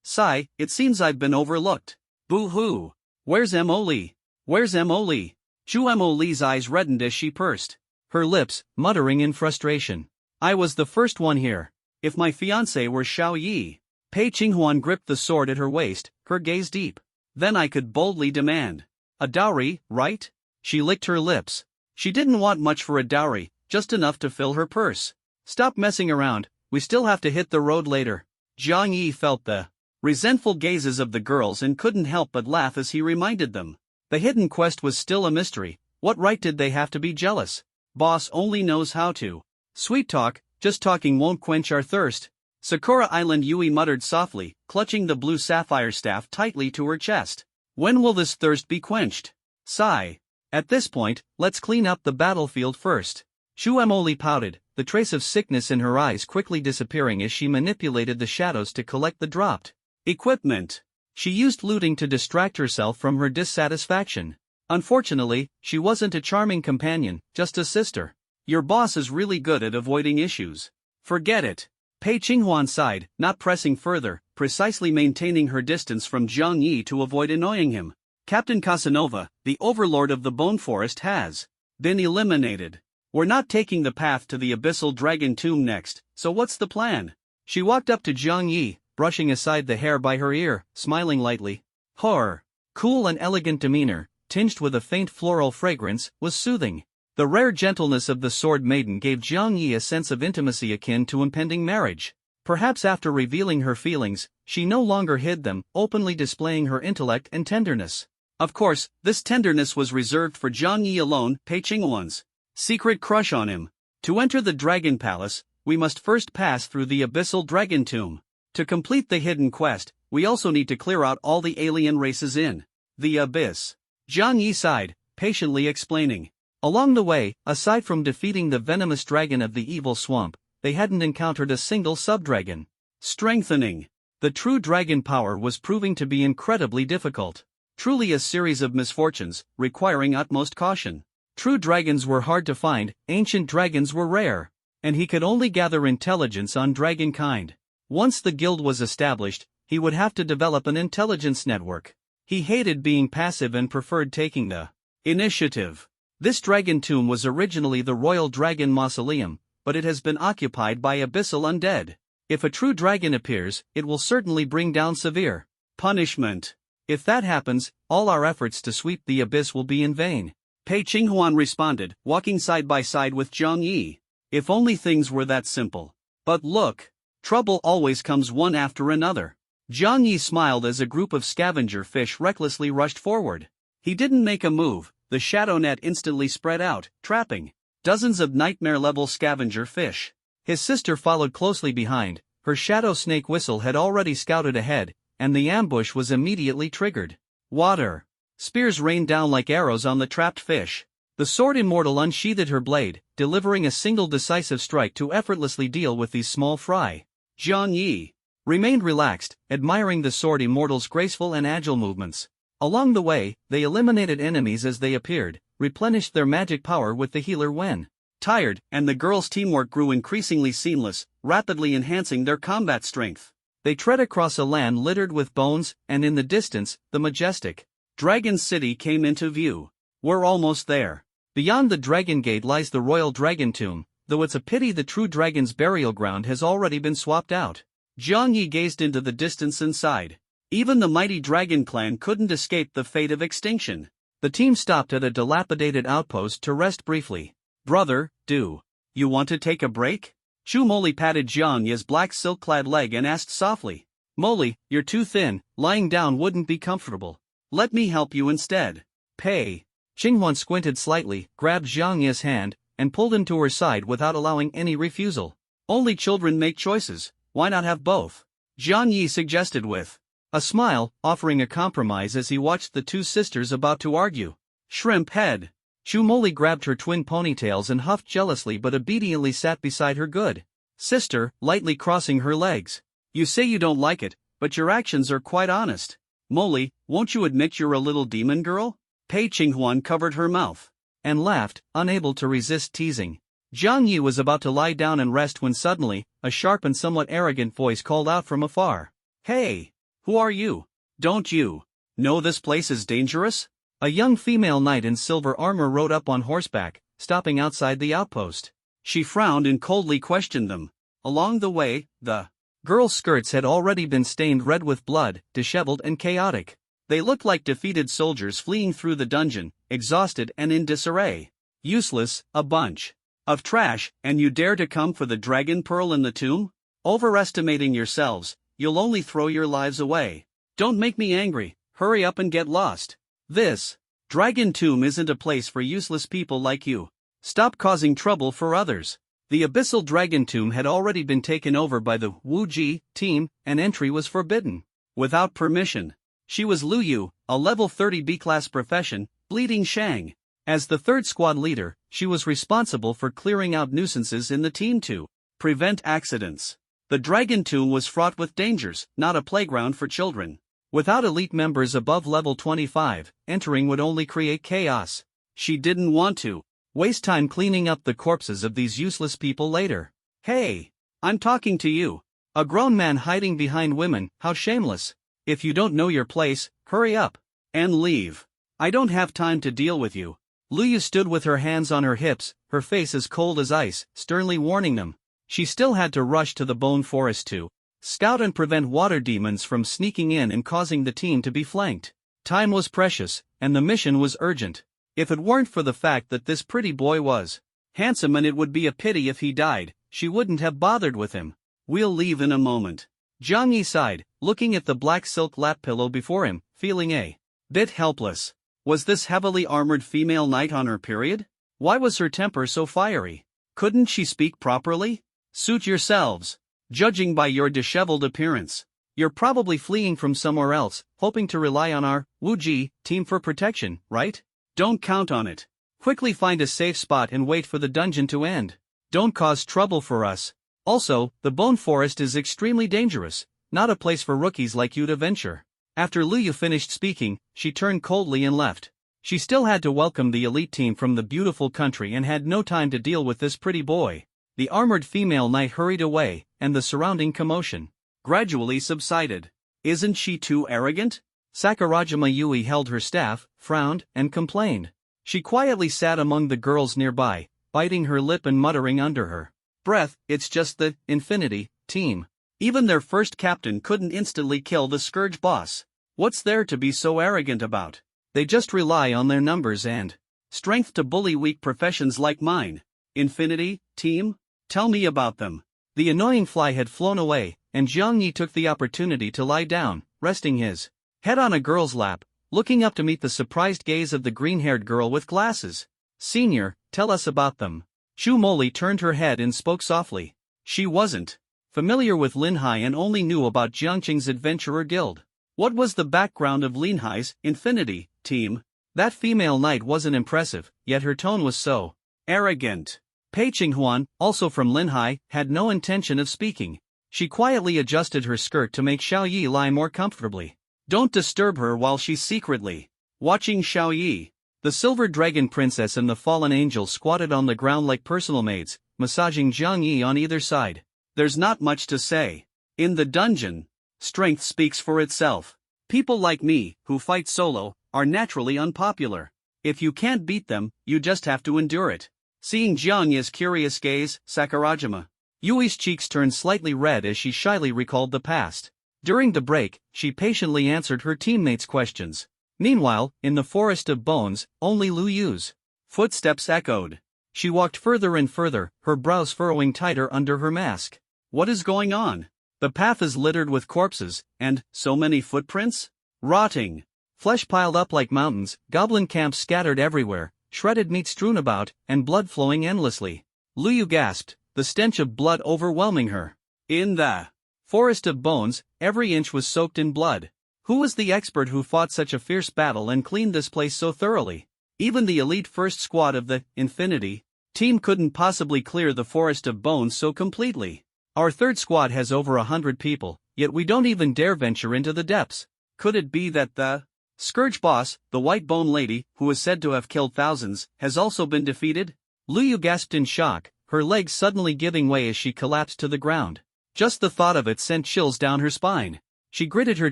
Sigh, it seems I've been overlooked. Boo-hoo. Where's Emily? Where's Emily? Chu Emily's eyes reddened as she pursed her lips, muttering in frustration. I was the first one here. If my fiancé were Xiao Yi. Pei Qinghuan gripped the sword at her waist, her gaze deep. Then I could boldly demand a dowry, right? She licked her lips. She didn't want much for a dowry, just enough to fill her purse. Stop messing around, we still have to hit the road later. Jiang Yi felt the resentful gazes of the girls and couldn't help but laugh as he reminded them. The hidden quest was still a mystery. What right did they have to be jealous? Boss only knows how to. Sweet talk, just talking won't quench our thirst. Sakura Island Yui muttered softly, clutching the blue sapphire staff tightly to her chest. When will this thirst be quenched? Sigh. At this point, let's clean up the battlefield first. Shu Emoli pouted, the trace of sickness in her eyes quickly disappearing as she manipulated the shadows to collect the dropped equipment. She used looting to distract herself from her dissatisfaction. Unfortunately, she wasn't a charming companion, just a sister. Your boss is really good at avoiding issues. Forget it. Pei Qinghuan sighed, not pressing further, precisely maintaining her distance from Jiang Yi to avoid annoying him. Captain Casanova, the overlord of the Bone Forest, has been eliminated. We're not taking the path to the Abyssal Dragon Tomb next, so what's the plan? She walked up to Jiang Yi, brushing aside the hair by her ear, smiling lightly. Her cool and elegant demeanor, tinged with a faint floral fragrance, was soothing. The rare gentleness of the Sword Maiden gave Jiang Yi a sense of intimacy akin to impending marriage. Perhaps after revealing her feelings, she no longer hid them, openly displaying her intellect and tenderness. Of course, this tenderness was reserved for Jiang Yi alone, Pei Qinghuan's secret crush on him. To enter the Dragon Palace, we must first pass through the Abyssal Dragon Tomb. To complete the hidden quest, we also need to clear out all the alien races in the Abyss. Jiang Yi sighed, patiently explaining. Along the way, aside from defeating the venomous dragon of the evil swamp, they hadn't encountered a single subdragon. Strengthening the true dragon power was proving to be incredibly difficult. Truly a series of misfortunes, requiring utmost caution. True dragons were hard to find, ancient dragons were rare, and he could only gather intelligence on dragonkind. Once the guild was established, he would have to develop an intelligence network. He hated being passive and preferred taking the initiative. This dragon tomb was originally the Royal Dragon Mausoleum, but it has been occupied by abyssal undead. If a true dragon appears, it will certainly bring down severe punishment. If that happens, all our efforts to sweep the abyss will be in vain. Pei Qinghuan responded, walking side by side with Jiang Yi. If only things were that simple. But look, trouble always comes one after another. Jiang Yi smiled as a group of scavenger fish recklessly rushed forward. He didn't make a move, the shadow net instantly spread out, trapping dozens of nightmare-level scavenger fish. His sister followed closely behind, her shadow snake whistle had already scouted ahead, and the ambush was immediately triggered. Water. Spears rained down like arrows on the trapped fish. The sword immortal unsheathed her blade, delivering a single decisive strike to effortlessly deal with these small fry. Jiang Yi remained relaxed, admiring the sword immortal's graceful and agile movements. Along the way, they eliminated enemies as they appeared, replenished their magic power with the healer when tired, and the girls' teamwork grew increasingly seamless, rapidly enhancing their combat strength. They tread across a land littered with bones, and in the distance, the majestic Dragon City came into view. We're almost there. Beyond the Dragon Gate lies the Royal Dragon Tomb, though it's a pity the true dragon's burial ground has already been swapped out. Jiang Yi gazed into the distance and sighed. Even the mighty Dragon Clan couldn't escape the fate of extinction. The team stopped at a dilapidated outpost to rest briefly. Brother, do you want to take a break? Chu Moli patted Jiang Yi's black silk-clad leg and asked softly. Moli, you're too thin, lying down wouldn't be comfortable. Let me help you instead. Pei Qinghuan squinted slightly, grabbed Jiang Yi's hand, and pulled him to her side without allowing any refusal. Only children make choices, why not have both? Jiang Yi suggested with a smile, offering a compromise as he watched the two sisters about to argue. Shrimp head. Chu Moli grabbed her twin ponytails and huffed jealously but obediently sat beside her good sister, lightly crossing her legs. You say you don't like it, but your actions are quite honest. Moli, won't you admit you're a little demon girl? Pei Qinghuan covered her mouth and laughed, unable to resist teasing. Jiang Yi was about to lie down and rest when suddenly, a sharp and somewhat arrogant voice called out from afar. Hey! Who are you? Don't you know this place is dangerous? A young female knight in silver armor rode up on horseback, stopping outside the outpost. She frowned and coldly questioned them. Along the way, the girls' skirts had already been stained red with blood, disheveled and chaotic. They looked like defeated soldiers fleeing through the dungeon, exhausted and in disarray. Useless, a bunch of trash, and you dare to come for the dragon pearl in the tomb? Overestimating yourselves, you'll only throw your lives away. Don't make me angry, hurry up and get lost. This dragon tomb isn't a place for useless people like you. Stop causing trouble for others. The abyssal dragon tomb had already been taken over by the Wu Ji team, and entry was forbidden. Without permission. She was Lu Yu, a level 30 B-class profession, bleeding Shang. As the third squad leader, she was responsible for clearing out nuisances in the team to prevent accidents. The dragon tomb was fraught with dangers, not a playground for children. Without elite members above level 25, entering would only create chaos. She didn't want to waste time cleaning up the corpses of these useless people later. Hey! I'm talking to you. A grown man hiding behind women, how shameless. If you don't know your place, hurry up and leave. I don't have time to deal with you. Lu Yu stood with her hands on her hips, her face as cold as ice, sternly warning them. She still had to rush to the bone forest to scout and prevent water demons from sneaking in and causing the team to be flanked. Time was precious, and the mission was urgent. If it weren't for the fact that this pretty boy was handsome and it would be a pity if he died, she wouldn't have bothered with him. We'll leave in a moment. Zhang Yi sighed, looking at the black silk lap pillow before him, feeling a bit helpless. Was this heavily armored female knight on her period? Why was her temper so fiery? Couldn't she speak properly? Suit yourselves. Judging by your disheveled appearance, you're probably fleeing from somewhere else, hoping to rely on our Wu Ji team for protection, right? Don't count on it. Quickly find a safe spot and wait for the dungeon to end. Don't cause trouble for us. Also, the Bone Forest is extremely dangerous, not a place for rookies like you to venture. After Lu Yu finished speaking, she turned coldly and left. She still had to welcome the elite team from the beautiful country and had no time to deal with this pretty boy. The armored female knight hurried away, and the surrounding commotion gradually subsided. Isn't she too arrogant? Sakurajima Yui held her staff, frowned, and complained. She quietly sat among the girls nearby, biting her lip and muttering under her breath, it's just the Infinity team. Even their first captain couldn't instantly kill the Scourge boss. What's there to be so arrogant about? They just rely on their numbers and strength to bully weak professions like mine. Infinity team? Tell me about them. The annoying fly had flown away, and Zhang Yi took the opportunity to lie down, resting his head on a girl's lap, looking up to meet the surprised gaze of the green-haired girl with glasses. Senior, tell us about them. Chu Moli turned her head and spoke softly. She wasn't familiar with Lin Hai and only knew about Jiangqing's adventurer guild. What was the background of Lin Hai's Infinity team? That female knight wasn't impressive, yet her tone was so arrogant. Pei Qinghuan, also from Lin Hai, had no intention of speaking. She quietly adjusted her skirt to make Xiao Yi lie more comfortably. Don't disturb her while she's secretly watching Xiao Yi. The Silver Dragon Princess and the Fallen Angel squatted on the ground like personal maids, massaging Zhang Yi on either side. There's not much to say. In the dungeon, strength speaks for itself. People like me, who fight solo, are naturally unpopular. If you can't beat them, you just have to endure it. Seeing Zhang Yi's curious gaze, Sakurajima Yui's cheeks turned slightly red as she shyly recalled the past. During the break, she patiently answered her teammates' questions. Meanwhile, in the Forest of Bones, only Lu Yu's footsteps echoed. She walked further and further, her brows furrowing tighter under her mask. What is going on? The path is littered with corpses, and so many footprints? Rotting flesh piled up like mountains, goblin camps scattered everywhere, shredded meat strewn about, and blood flowing endlessly. Lu Yu gasped, the stench of blood overwhelming her. In the Forest of Bones, every inch was soaked in blood. Who was the expert who fought such a fierce battle and cleaned this place so thoroughly? Even the elite first squad of the Infinity team couldn't possibly clear the Forest of Bones so completely. Our third squad has over 100 people, yet we don't even dare venture into the depths. Could it be that the Scourge boss, the White Bone Lady, who is said to have killed thousands, has also been defeated? Lu Yu gasped in shock, her legs suddenly giving way as she collapsed to the ground. Just the thought of it sent chills down her spine. She gritted her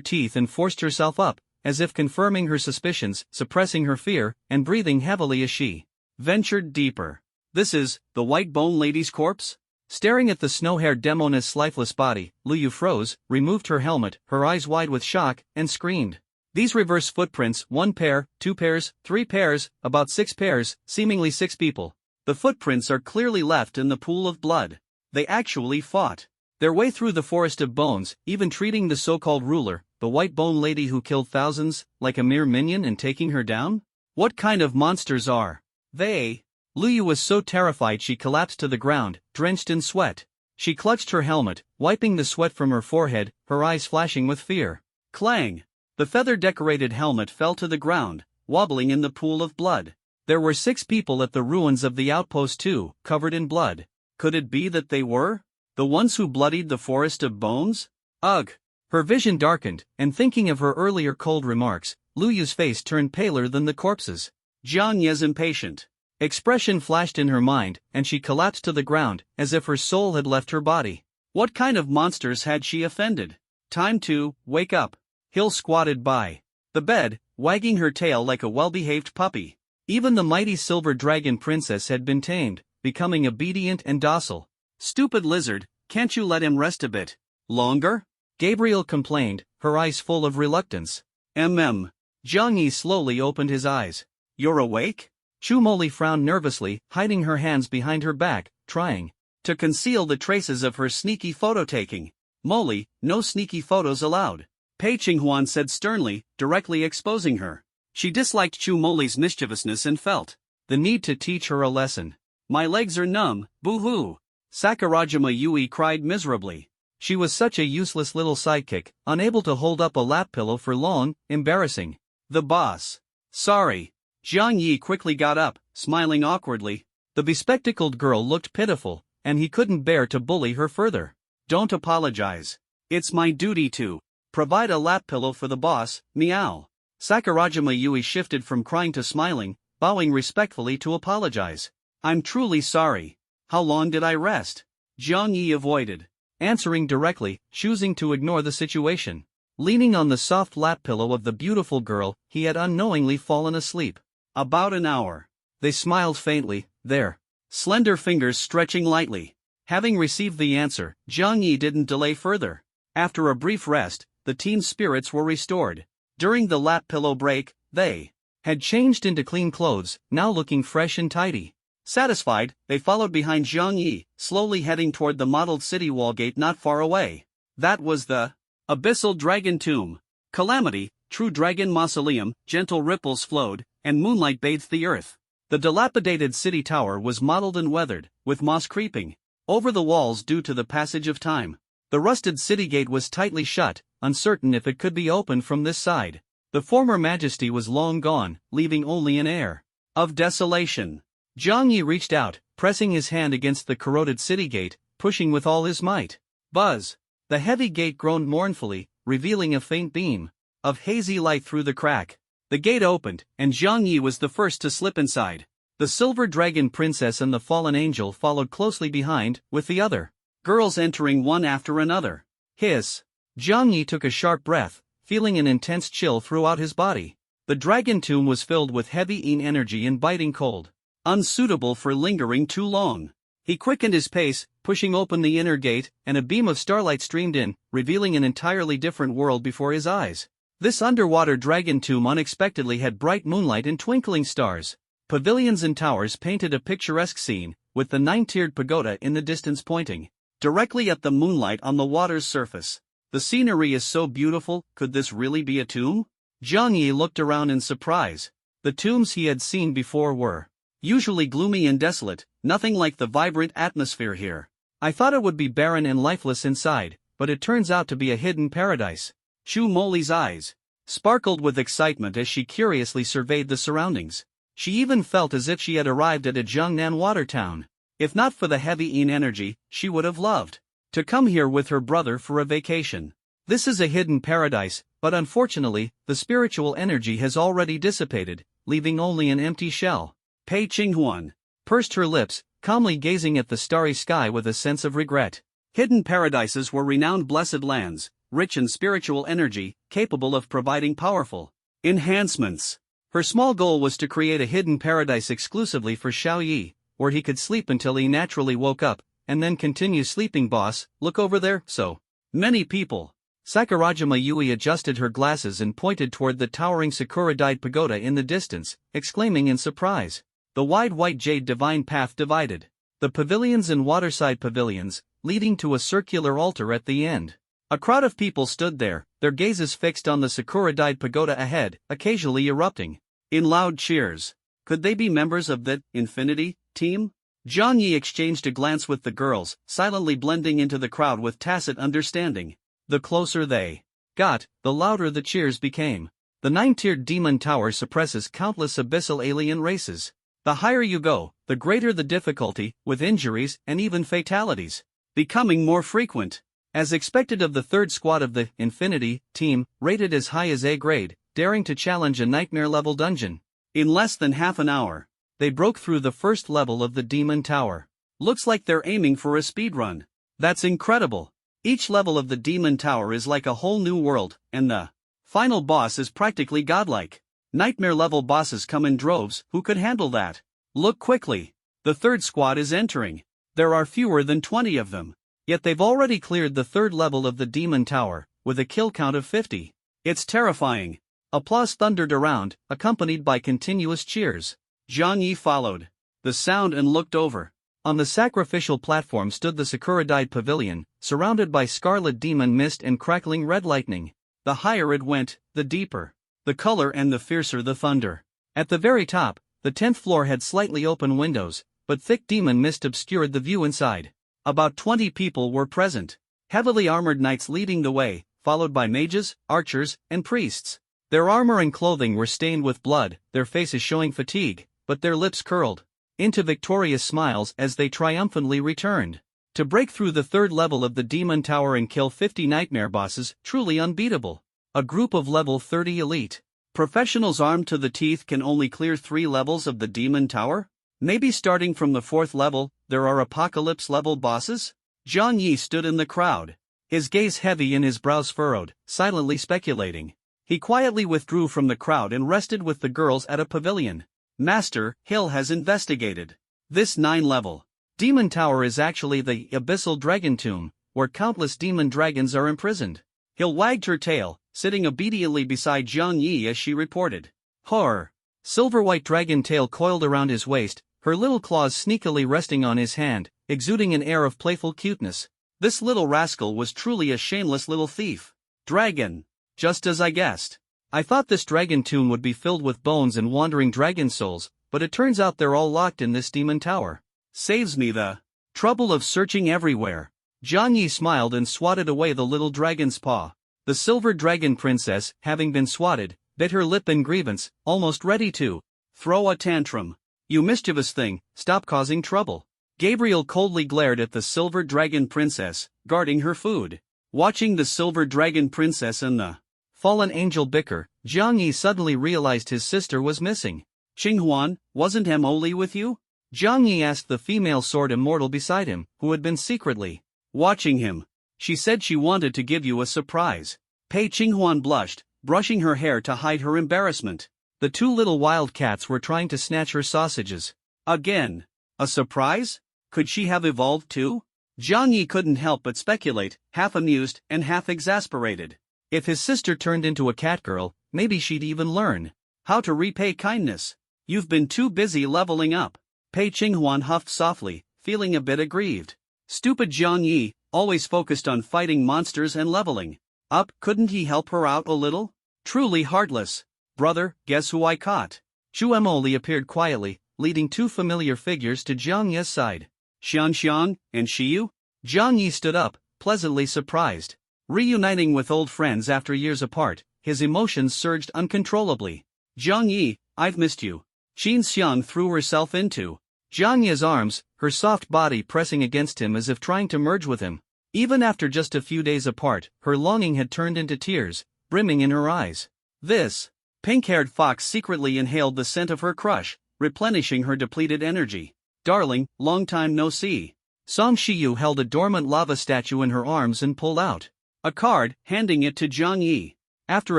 teeth and forced herself up, as if confirming her suspicions, suppressing her fear, and breathing heavily as she ventured deeper. This is the White Bone Lady's corpse? Staring at the snow-haired demoness lifeless body, Lu Yu froze, removed her helmet, her eyes wide with shock, and screamed. These reverse footprints, 1 pair, 2 pairs, 3 pairs, about 6 pairs, seemingly 6 people. The footprints are clearly left in the pool of blood. They actually fought their way through the forest of bones, even treating the so-called ruler, the white bone lady who killed thousands, like a mere minion and taking her down? What kind of monsters are they? Luyu was so terrified she collapsed to the ground, drenched in sweat. She clutched her helmet, wiping the sweat from her forehead, her eyes flashing with fear. Clang! The feather-decorated helmet fell to the ground, wobbling in the pool of blood. There were 6 people at the ruins of the outpost too, covered in blood. Could it be that they were the ones who bloodied the forest of bones? Ugh! Her vision darkened, and thinking of her earlier cold remarks, Luyu's face turned paler than the corpse's. Jiang Ye's impatient expression flashed in her mind, and she collapsed to the ground, as if her soul had left her body. What kind of monsters had she offended? Time to wake up. Hill squatted by the bed, wagging her tail like a well-behaved puppy. Even the mighty silver dragon princess had been tamed, becoming obedient and docile. Stupid lizard, can't you let him rest a bit longer? Gabriel complained, her eyes full of reluctance. Jiang Yi slowly opened his eyes. You're awake? Chu Moli frowned nervously, hiding her hands behind her back, trying to conceal the traces of her sneaky photo-taking. Moli, no sneaky photos allowed. Pei Qinghuan said sternly, directly exposing her. She disliked Chu Moli's mischievousness and felt the need to teach her a lesson. My legs are numb, boo-hoo. Sakurajima Yui cried miserably. She was such a useless little sidekick, unable to hold up a lap pillow for long, embarrassing. The boss. Sorry. Jiang Yi quickly got up, smiling awkwardly. The bespectacled girl looked pitiful, and he couldn't bear to bully her further. Don't apologize. It's my duty to provide a lap pillow for the boss, meow. Sakurajima Yui shifted from crying to smiling, bowing respectfully to apologize. I'm truly sorry. How long did I rest? Jiang Yi avoided answering directly, choosing to ignore the situation. Leaning on the soft lap pillow of the beautiful girl, he had unknowingly fallen asleep. About an hour. They smiled faintly, their slender fingers stretching lightly. Having received the answer, Jiang Yi didn't delay further. After a brief rest, the team's spirits were restored. During the lap pillow break, they had changed into clean clothes, now looking fresh and tidy. Satisfied, they followed behind Jiang Yi, slowly heading toward the mottled city wall gate not far away. That was the Abyssal Dragon Tomb. Calamity, true dragon mausoleum, gentle ripples flowed, and moonlight bathed the earth. The dilapidated city tower was mottled and weathered, with moss creeping over the walls due to the passage of time. The rusted city gate was tightly shut, uncertain if it could be opened from this side. The former majesty was long gone, leaving only an air of desolation. Jiang Yi reached out, pressing his hand against the corroded city gate, pushing with all his might. Buzz! The heavy gate groaned mournfully, revealing a faint beam of hazy light through the crack. The gate opened, and Jiang Yi was the first to slip inside. The silver dragon princess and the fallen angel followed closely behind, with the other girls entering one after another. Hiss! Jiang Yi took a sharp breath, feeling an intense chill throughout his body. The dragon tomb was filled with heavy energy and biting cold, unsuitable for lingering too long. He quickened his pace, pushing open the inner gate, and a beam of starlight streamed in, revealing an entirely different world before his eyes. This underwater dragon tomb unexpectedly had bright moonlight and twinkling stars. Pavilions and towers painted a picturesque scene, with the 9-tiered pagoda in the distance pointing directly at the moonlight on the water's surface. The scenery is so beautiful, could this really be a tomb? Jiang Yi looked around in surprise. The tombs he had seen before were usually gloomy and desolate, nothing like the vibrant atmosphere here. I thought it would be barren and lifeless inside, but it turns out to be a hidden paradise. Chu Moli's eyes sparkled with excitement as she curiously surveyed the surroundings. She even felt as if she had arrived at a Jiangnan water town. If not for the heavy energy, she would have loved to come here with her brother for a vacation. This is a hidden paradise, but unfortunately, the spiritual energy has already dissipated, leaving only an empty shell. Pei Qinghuan pursed her lips, calmly gazing at the starry sky with a sense of regret. Hidden paradises were renowned blessed lands, rich in spiritual energy, capable of providing powerful enhancements. Her small goal was to create a hidden paradise exclusively for Xiao Yi, where he could sleep until he naturally woke up, and then continue sleeping. Boss, look over there, so many people. Sakurajima Yui adjusted her glasses and pointed toward the towering Sakura-dyed pagoda in the distance, exclaiming in surprise. The wide white jade divine path divided the pavilions and waterside pavilions, leading to a circular altar at the end. A crowd of people stood there, their gazes fixed on the Sakura-dyed pagoda ahead, occasionally erupting in loud cheers. Could they be members of the Infinity team? Zhang Yi exchanged a glance with the girls, silently blending into the crowd with tacit understanding. The closer they got, the louder the cheers became. The 9-tiered demon tower suppresses countless abyssal alien races. The higher you go, the greater the difficulty, with injuries and even fatalities becoming more frequent. As expected of the third squad of the Infinity team, rated as high as A grade, daring to challenge a nightmare-level dungeon. In less than half an hour, they broke through the first level of the demon tower. Looks like they're aiming for a speedrun. That's incredible. Each level of the demon tower is like a whole new world, and the final boss is practically godlike. Nightmare-level bosses come in droves. Who could handle that? Look quickly. The third squad is entering. There are fewer than 20 of them. Yet they've already cleared the third level of the demon tower, with a kill count of 50. It's terrifying. Applause thundered around, accompanied by continuous cheers. Zhang Yi followed the sound and looked over. On the sacrificial platform stood the Sakura-dyed pavilion, surrounded by scarlet demon mist and crackling red lightning. The higher it went, the deeper the color and the fiercer the thunder. At the very top, the 10th floor had slightly open windows, but thick demon mist obscured the view inside. About 20 people were present. Heavily armored knights leading the way, followed by mages, archers, and priests. Their armor and clothing were stained with blood, their faces showing fatigue, but their lips curled into victorious smiles as they triumphantly returned. To break through the third level of the demon tower and kill 50 nightmare bosses, truly unbeatable. A group of level 30 elite professionals armed to the teeth can only clear 3 levels of the demon tower? Maybe starting from the 4th level, there are apocalypse-level bosses? Zhang Yi stood in the crowd, his gaze heavy and his brows furrowed, silently speculating. He quietly withdrew from the crowd and rested with the girls at a pavilion. Master, Hill has investigated. This 9-level demon tower is actually the abyssal dragon tomb, where countless demon dragons are imprisoned. Hill wagged her tail, sitting obediently beside Zhang Yi as she reported. Horror. Silver-white dragon tail coiled around his waist, her little claws sneakily resting on his hand, exuding an air of playful cuteness. This little rascal was truly a shameless little thief. Dragon. Just as I guessed. I thought this dragon tomb would be filled with bones and wandering dragon souls, but it turns out they're all locked in this demon tower. Saves me the trouble of searching everywhere. Zhang Yi smiled and swatted away the little dragon's paw. The silver dragon princess, having been swatted, bit her lip in grievance, almost ready to throw a tantrum. You mischievous thing, stop causing trouble. Gabriel coldly glared at the silver dragon princess, guarding her food. Watching the silver dragon princess and the fallen angel bicker, Zhang Yi suddenly realized his sister was missing. Qinghuan, wasn't Emily with you? Zhang Yi asked the female sword immortal beside him, who had been secretly watching him. She said she wanted to give you a surprise. Pei Qinghuan blushed, brushing her hair to hide her embarrassment. The 2 little wildcats were trying to snatch her sausages. Again. A surprise? Could she have evolved too? Zhang Yi couldn't help but speculate, half amused and half exasperated. If his sister turned into a catgirl, maybe she'd even learn how to repay kindness. You've been too busy leveling up. Pei Qinghuan huffed softly, feeling a bit aggrieved. Stupid Zhang Yi, always focused on fighting monsters and leveling up. Couldn't he help her out a little? Truly heartless. Brother, guess who I caught? Chu Emoli appeared quietly, leading 2 familiar figures to Zhang Yi's side. Xiang and Shiyu? Zhang Yi stood up, pleasantly surprised. Reuniting with old friends after years apart, his emotions surged uncontrollably. Zhang Yi, I've missed you. Qin Xiang threw herself into Zhang Yi's arms, her soft body pressing against him as if trying to merge with him. Even after just a few days apart, her longing had turned into tears, brimming in her eyes. This pink-haired fox secretly inhaled the scent of her crush, replenishing her depleted energy. Darling, long time no see. Song Shiyu held a dormant lava statue in her arms and pulled out a card, handing it to Zhang Yi. After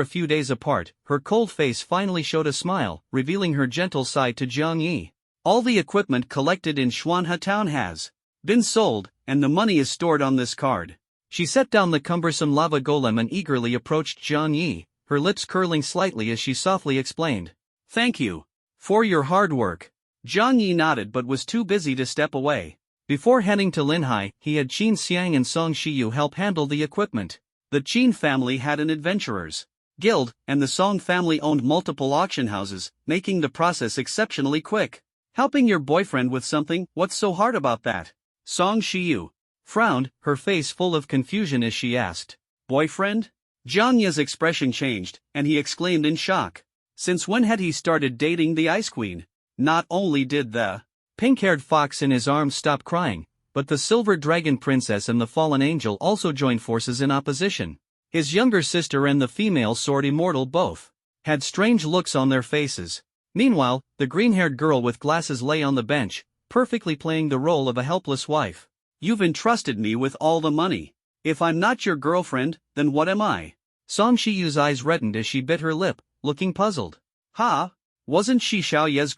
a few days apart, her cold face finally showed a smile, revealing her gentle side to Zhang Yi. All the equipment collected in Xuanhe town has been sold, and the money is stored on this card. She set down the cumbersome lava golem and eagerly approached Jiang Yi, her lips curling slightly as she softly explained. Thank you for your hard work. Jiang Yi nodded but was too busy to step away. Before heading to Linhai, he had Qin Xiang and Song Shiyu help handle the equipment. The Qin family had an adventurers guild, and the Song family owned multiple auction houses, making the process exceptionally quick. Helping your boyfriend with something, what's so hard about that? Song Shiyu frowned, her face full of confusion as she asked. Boyfriend? Jiang Yi's expression changed, and he exclaimed in shock. Since when had he started dating the Ice Queen? Not only did the pink-haired fox in his arms stop crying, but the Silver Dragon Princess and the Fallen Angel also joined forces in opposition. His younger sister and the female Sword Immortal both had strange looks on their faces. Meanwhile, the green-haired girl with glasses lay on the bench, perfectly playing the role of a helpless wife. You've entrusted me with all the money. If I'm not your girlfriend, then what am I? Song Shiyu's eyes reddened as she bit her lip, looking puzzled. Wasn't she Xiao Ye's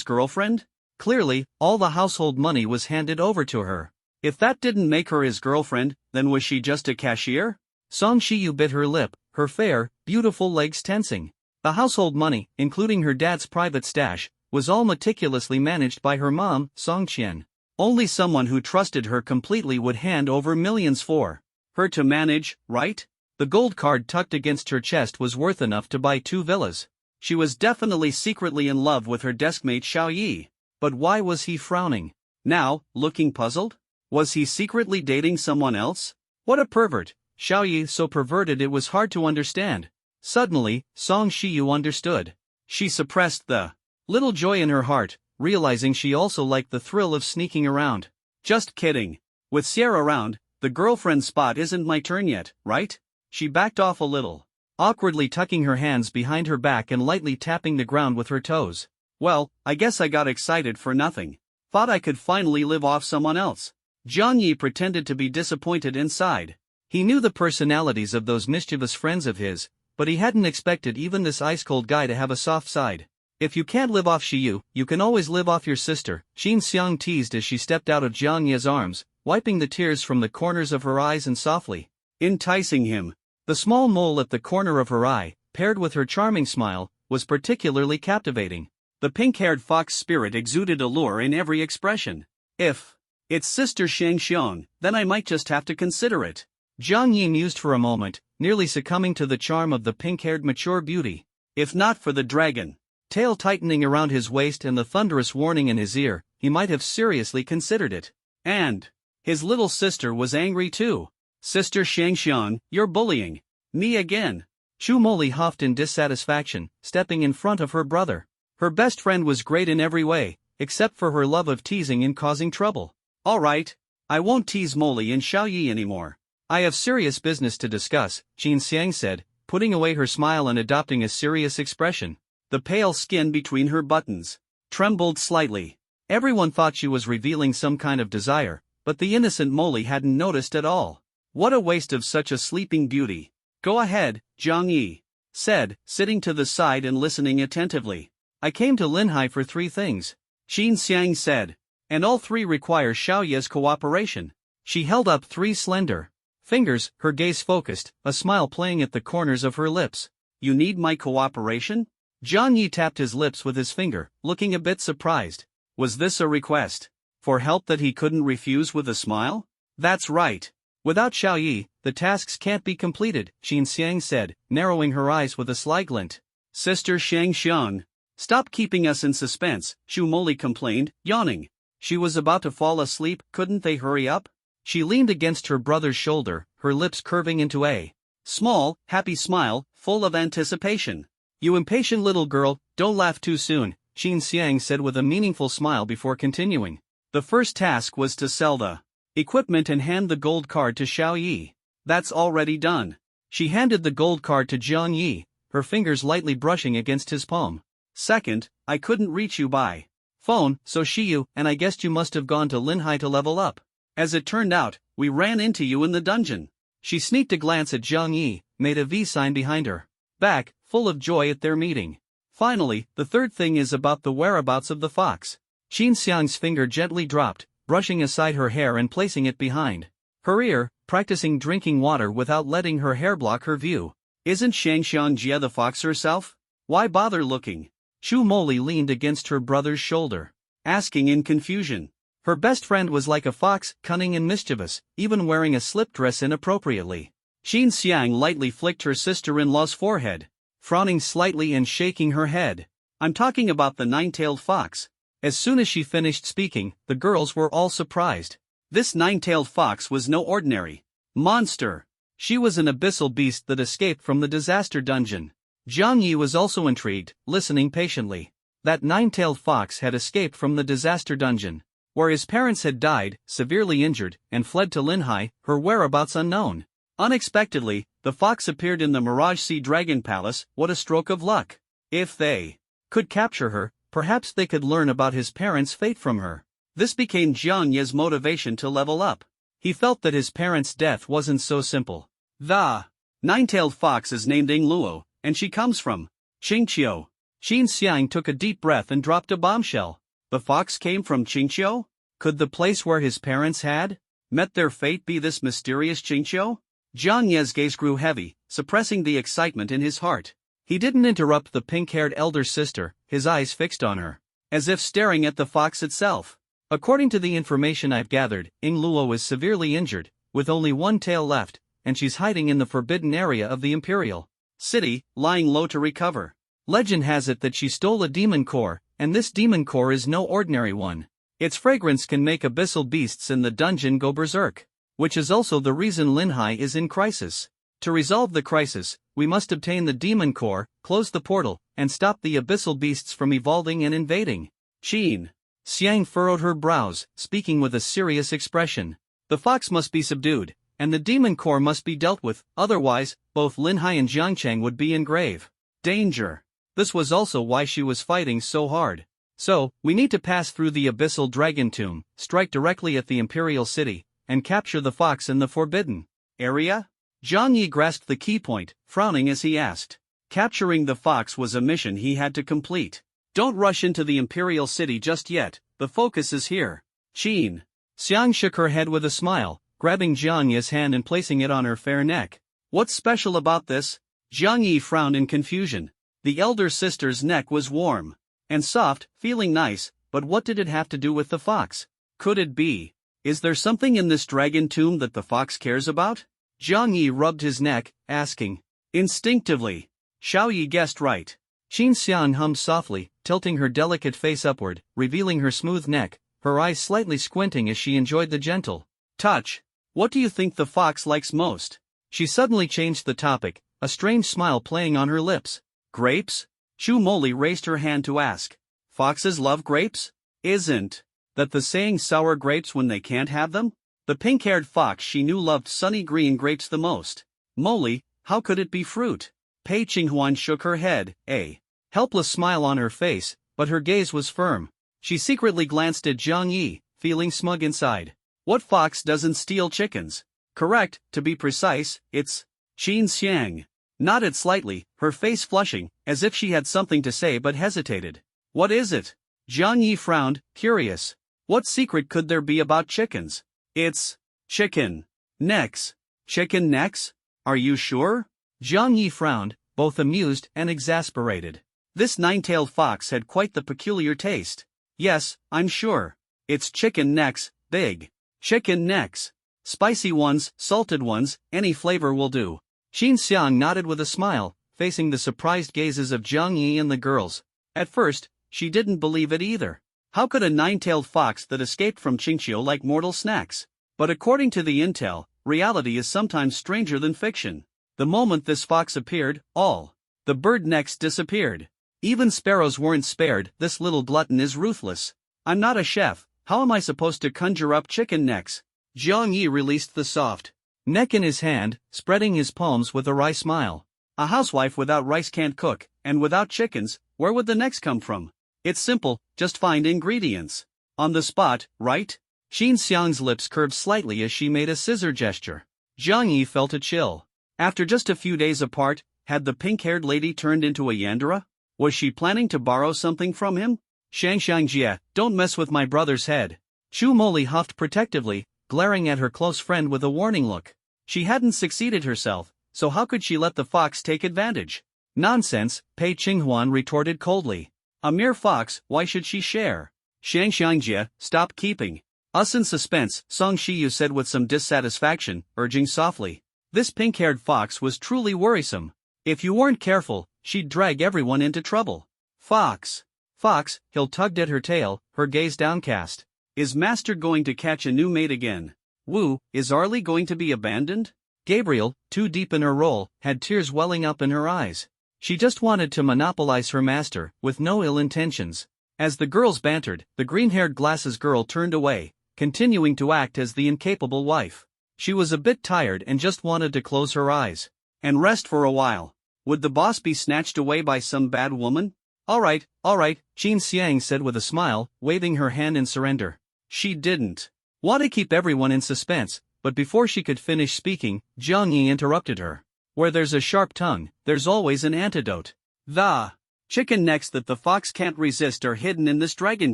girlfriend? Clearly, all the household money was handed over to her. If that didn't make her his girlfriend, then was she just a cashier? Song Shiyu bit her lip, her fair, beautiful legs tensing. The household money, including her dad's private stash, was all meticulously managed by her mom, Song Qian. Only someone who trusted her completely would hand over millions for her to manage, right? The gold card tucked against her chest was worth enough to buy 2 villas. She was definitely secretly in love with her deskmate Xiao Yi. But why was he frowning now, looking puzzled? Was he secretly dating someone else? What a pervert! Xiao Yi so perverted it was hard to understand. Suddenly, Song Shiyu understood. She suppressed the little joy in her heart, realizing she also liked the thrill of sneaking around. Just kidding. With Sierra around, the girlfriend spot isn't my turn yet, right? She backed off a little, awkwardly tucking her hands behind her back and lightly tapping the ground with her toes. Well, I guess I got excited for nothing. Thought I could finally live off someone else. Jiang Yi pretended to be disappointed inside. He knew the personalities of those mischievous friends of his, but he hadn't expected even this ice-cold guy to have a soft side. If you can't live off Shiyu, you can always live off your sister, Qin Xiang teased as she stepped out of Jiang Yi's arms, wiping the tears from the corners of her eyes and softly enticing him. The small mole at the corner of her eye, paired with her charming smile, was particularly captivating. The pink-haired fox spirit exuded allure in every expression. If it's Sister Shangxiang, then I might just have to consider it. Jiang Yi mused for a moment, nearly succumbing to the charm of the pink-haired mature beauty. If not for the dragon tail tightening around his waist and the thunderous warning in his ear, he might have seriously considered it. And his little sister was angry too. Sister Shangxiang, you're bullying me again. Chu Moli huffed in dissatisfaction, stepping in front of her brother. Her best friend was great in every way, except for her love of teasing and causing trouble. Alright, I won't tease Moli and Xiao Yi anymore. I have serious business to discuss, Qin Xiang said, putting away her smile and adopting a serious expression. The pale skin between her buttons trembled slightly. Everyone thought she was revealing some kind of desire, but the innocent Moli hadn't noticed at all. What a waste of such a sleeping beauty. Go ahead, Jiang Yi said, sitting to the side and listening attentively. I came to Linhai for 3 things, Qin Xiang said. And all 3 require Xiao Ye's cooperation. She held up 3 slender fingers, her gaze focused, a smile playing at the corners of her lips. You need my cooperation? Jiang Yi tapped his lips with his finger, looking a bit surprised. Was this a request for help that he couldn't refuse with a smile? That's right. Without Xiao Yi, the tasks can't be completed, Qin Xiang said, narrowing her eyes with a sly glint. Sister Shangxiang, stop keeping us in suspense, Chu Moli complained, yawning. She was about to fall asleep, couldn't they hurry up? She leaned against her brother's shoulder, her lips curving into a small, happy smile, full of anticipation. You impatient little girl, don't laugh too soon, Qin Xiang said with a meaningful smile before continuing. The first task was to sell the equipment and hand the gold card to Xiao Yi. That's already done. She handed the gold card to Jiang Yi, her fingers lightly brushing against his palm. Second, I couldn't reach you by phone, so Shiyu and I guessed you must have gone to Linhai to level up. As it turned out, we ran into you in the dungeon. She sneaked a glance at Jiang Yi, made a V sign behind her back, full of joy at their meeting. Finally, the third thing is about the whereabouts of the fox. Qin Xiang's finger gently dropped, brushing aside her hair and placing it behind Career, practicing drinking water without letting her hair block her view. Isn't Xianxiangjie the fox herself? Why bother looking? Chu Moli leaned against her brother's shoulder, asking in confusion. Her best friend was like a fox, cunning and mischievous, even wearing a slip dress inappropriately. Xin Xiang lightly flicked her sister-in-law's forehead, frowning slightly and shaking her head. I'm talking about the nine-tailed fox. As soon as she finished speaking, the girls were all surprised. This nine-tailed fox was no ordinary monster. She was an abyssal beast that escaped from the disaster dungeon. Jiang Yi was also intrigued, listening patiently. That nine-tailed fox had escaped from the disaster dungeon, where his parents had died, severely injured, and fled to Linhai, her whereabouts unknown. Unexpectedly, the fox appeared in the Mirage Sea Dragon Palace. What a stroke of luck! If they could capture her, perhaps they could learn about his parents' fate from her. This became Jiang Yi's motivation to level up. He felt that his parents' death wasn't so simple. The nine-tailed fox is named Ing Luo, and she comes from Qingqiu. Xin Xiang took a deep breath and dropped a bombshell. The fox came from Qingqiu? Could the place where his parents had met their fate be this mysterious Qingqiu? Jiang Yi's gaze grew heavy, suppressing the excitement in his heart. He didn't interrupt the pink-haired elder sister, his eyes fixed on her, as if staring at the fox itself. According to the information I've gathered, Ing Luo is severely injured, with only one tail left, and she's hiding in the forbidden area of the Imperial City, lying low to recover. Legend has it that she stole a demon core, and this demon core is no ordinary one. Its fragrance can make abyssal beasts in the dungeon go berserk, which is also the reason Linhai is in crisis. To resolve the crisis, we must obtain the demon core, close the portal, and stop the abyssal beasts from evolving and invading. Xin Xiang furrowed her brows, speaking with a serious expression. The fox must be subdued, and the demon core must be dealt with, otherwise, both Linhai and Jiangcheng would be in grave danger. This was also why she was fighting so hard. So, we need to pass through the abyssal dragon tomb, strike directly at the Imperial City, and capture the fox in the forbidden area? Jiang Yi grasped the key point, frowning as he asked. Capturing the fox was a mission he had to complete. Don't rush into the Imperial City just yet, the focus is here. Xin Xiang shook her head with a smile, grabbing Jiang Yi's hand and placing it on her fair neck. What's special about this? Jiang Yi frowned in confusion. The elder sister's neck was warm and soft, feeling nice, but what did it have to do with the fox? Could it be? Is there something in this dragon tomb that the fox cares about? Jiang Yi rubbed his neck, asking. Instinctively. Xiao Yi guessed right. Xin Xiang hummed softly, tilting her delicate face upward, revealing her smooth neck, her eyes slightly squinting as she enjoyed the gentle touch. What do you think the fox likes most? She suddenly changed the topic, a strange smile playing on her lips. Grapes? Chu Moli raised her hand to ask. Foxes love grapes? Isn't that the saying sour grapes when they can't have them? The pink-haired fox she knew loved sunny green grapes the most. Moli, how could it be fruit? Pei Qinghuan shook her head, a helpless smile on her face, but her gaze was firm. She secretly glanced at Jiang Yi, feeling smug inside. What fox doesn't steal chickens? Correct, to be precise, it's Xin Xiang. Nodded slightly, her face flushing, as if she had something to say but hesitated. What is it? Jiang Yi frowned, curious. What secret could there be about chickens? It's chicken necks. Chicken necks? Are you sure? Jiang Yi frowned, both amused and exasperated. This nine-tailed fox had quite the peculiar taste. Yes, I'm sure. It's chicken necks, big. Chicken necks. Spicy ones, salted ones, any flavor will do. Xin Xiang nodded with a smile, facing the surprised gazes of Jiang Yi and the girls. At first, she didn't believe it either. How could a nine-tailed fox that escaped from Qingqiu like mortal snacks? But according to the intel, reality is sometimes stranger than fiction. The moment this fox appeared, all the bird necks disappeared. Even sparrows weren't spared. This little glutton is ruthless. I'm not a chef, how am I supposed to conjure up chicken necks? Jiang Yi released the soft neck in his hand, spreading his palms with a wry smile. A housewife without rice can't cook, and without chickens, where would the necks come from? It's simple, just find ingredients. On the spot, right? Xin Xiang's lips curved slightly as she made a scissor gesture. Jiang Yi felt a chill. After just a few days apart, had the pink-haired lady turned into a Yandere? Was she planning to borrow something from him? Xianxiangjie, don't mess with my brother's head. Chu Moli huffed protectively, glaring at her close friend with a warning look. She hadn't succeeded herself, so how could she let the fox take advantage? Nonsense, Pei Qinghuan retorted coldly. A mere fox, why should she share? Xiang Xiangjie, stop keeping us in suspense, Song Shiyu said with some dissatisfaction, urging softly. This pink-haired fox was truly worrisome. If you weren't careful, she'd drag everyone into trouble. Fox. Fox, Hill tugged at her tail, her gaze downcast. Is Master going to catch a new mate again? Wu, is Arlie going to be abandoned? Gabriel, too deep in her role, had tears welling up in her eyes. She just wanted to monopolize her master, with no ill intentions. As the girls bantered, the green-haired glasses girl turned away, continuing to act as the incapable wife. She was a bit tired and just wanted to close her eyes and rest for a while. Would the boss be snatched away by some bad woman? All right, Qin Xiang said with a smile, waving her hand in surrender. She didn't want to keep everyone in suspense, but before she could finish speaking, Jiang Yi interrupted her. Where there's a sharp tongue, there's always an antidote. The chicken necks that the fox can't resist are hidden in this dragon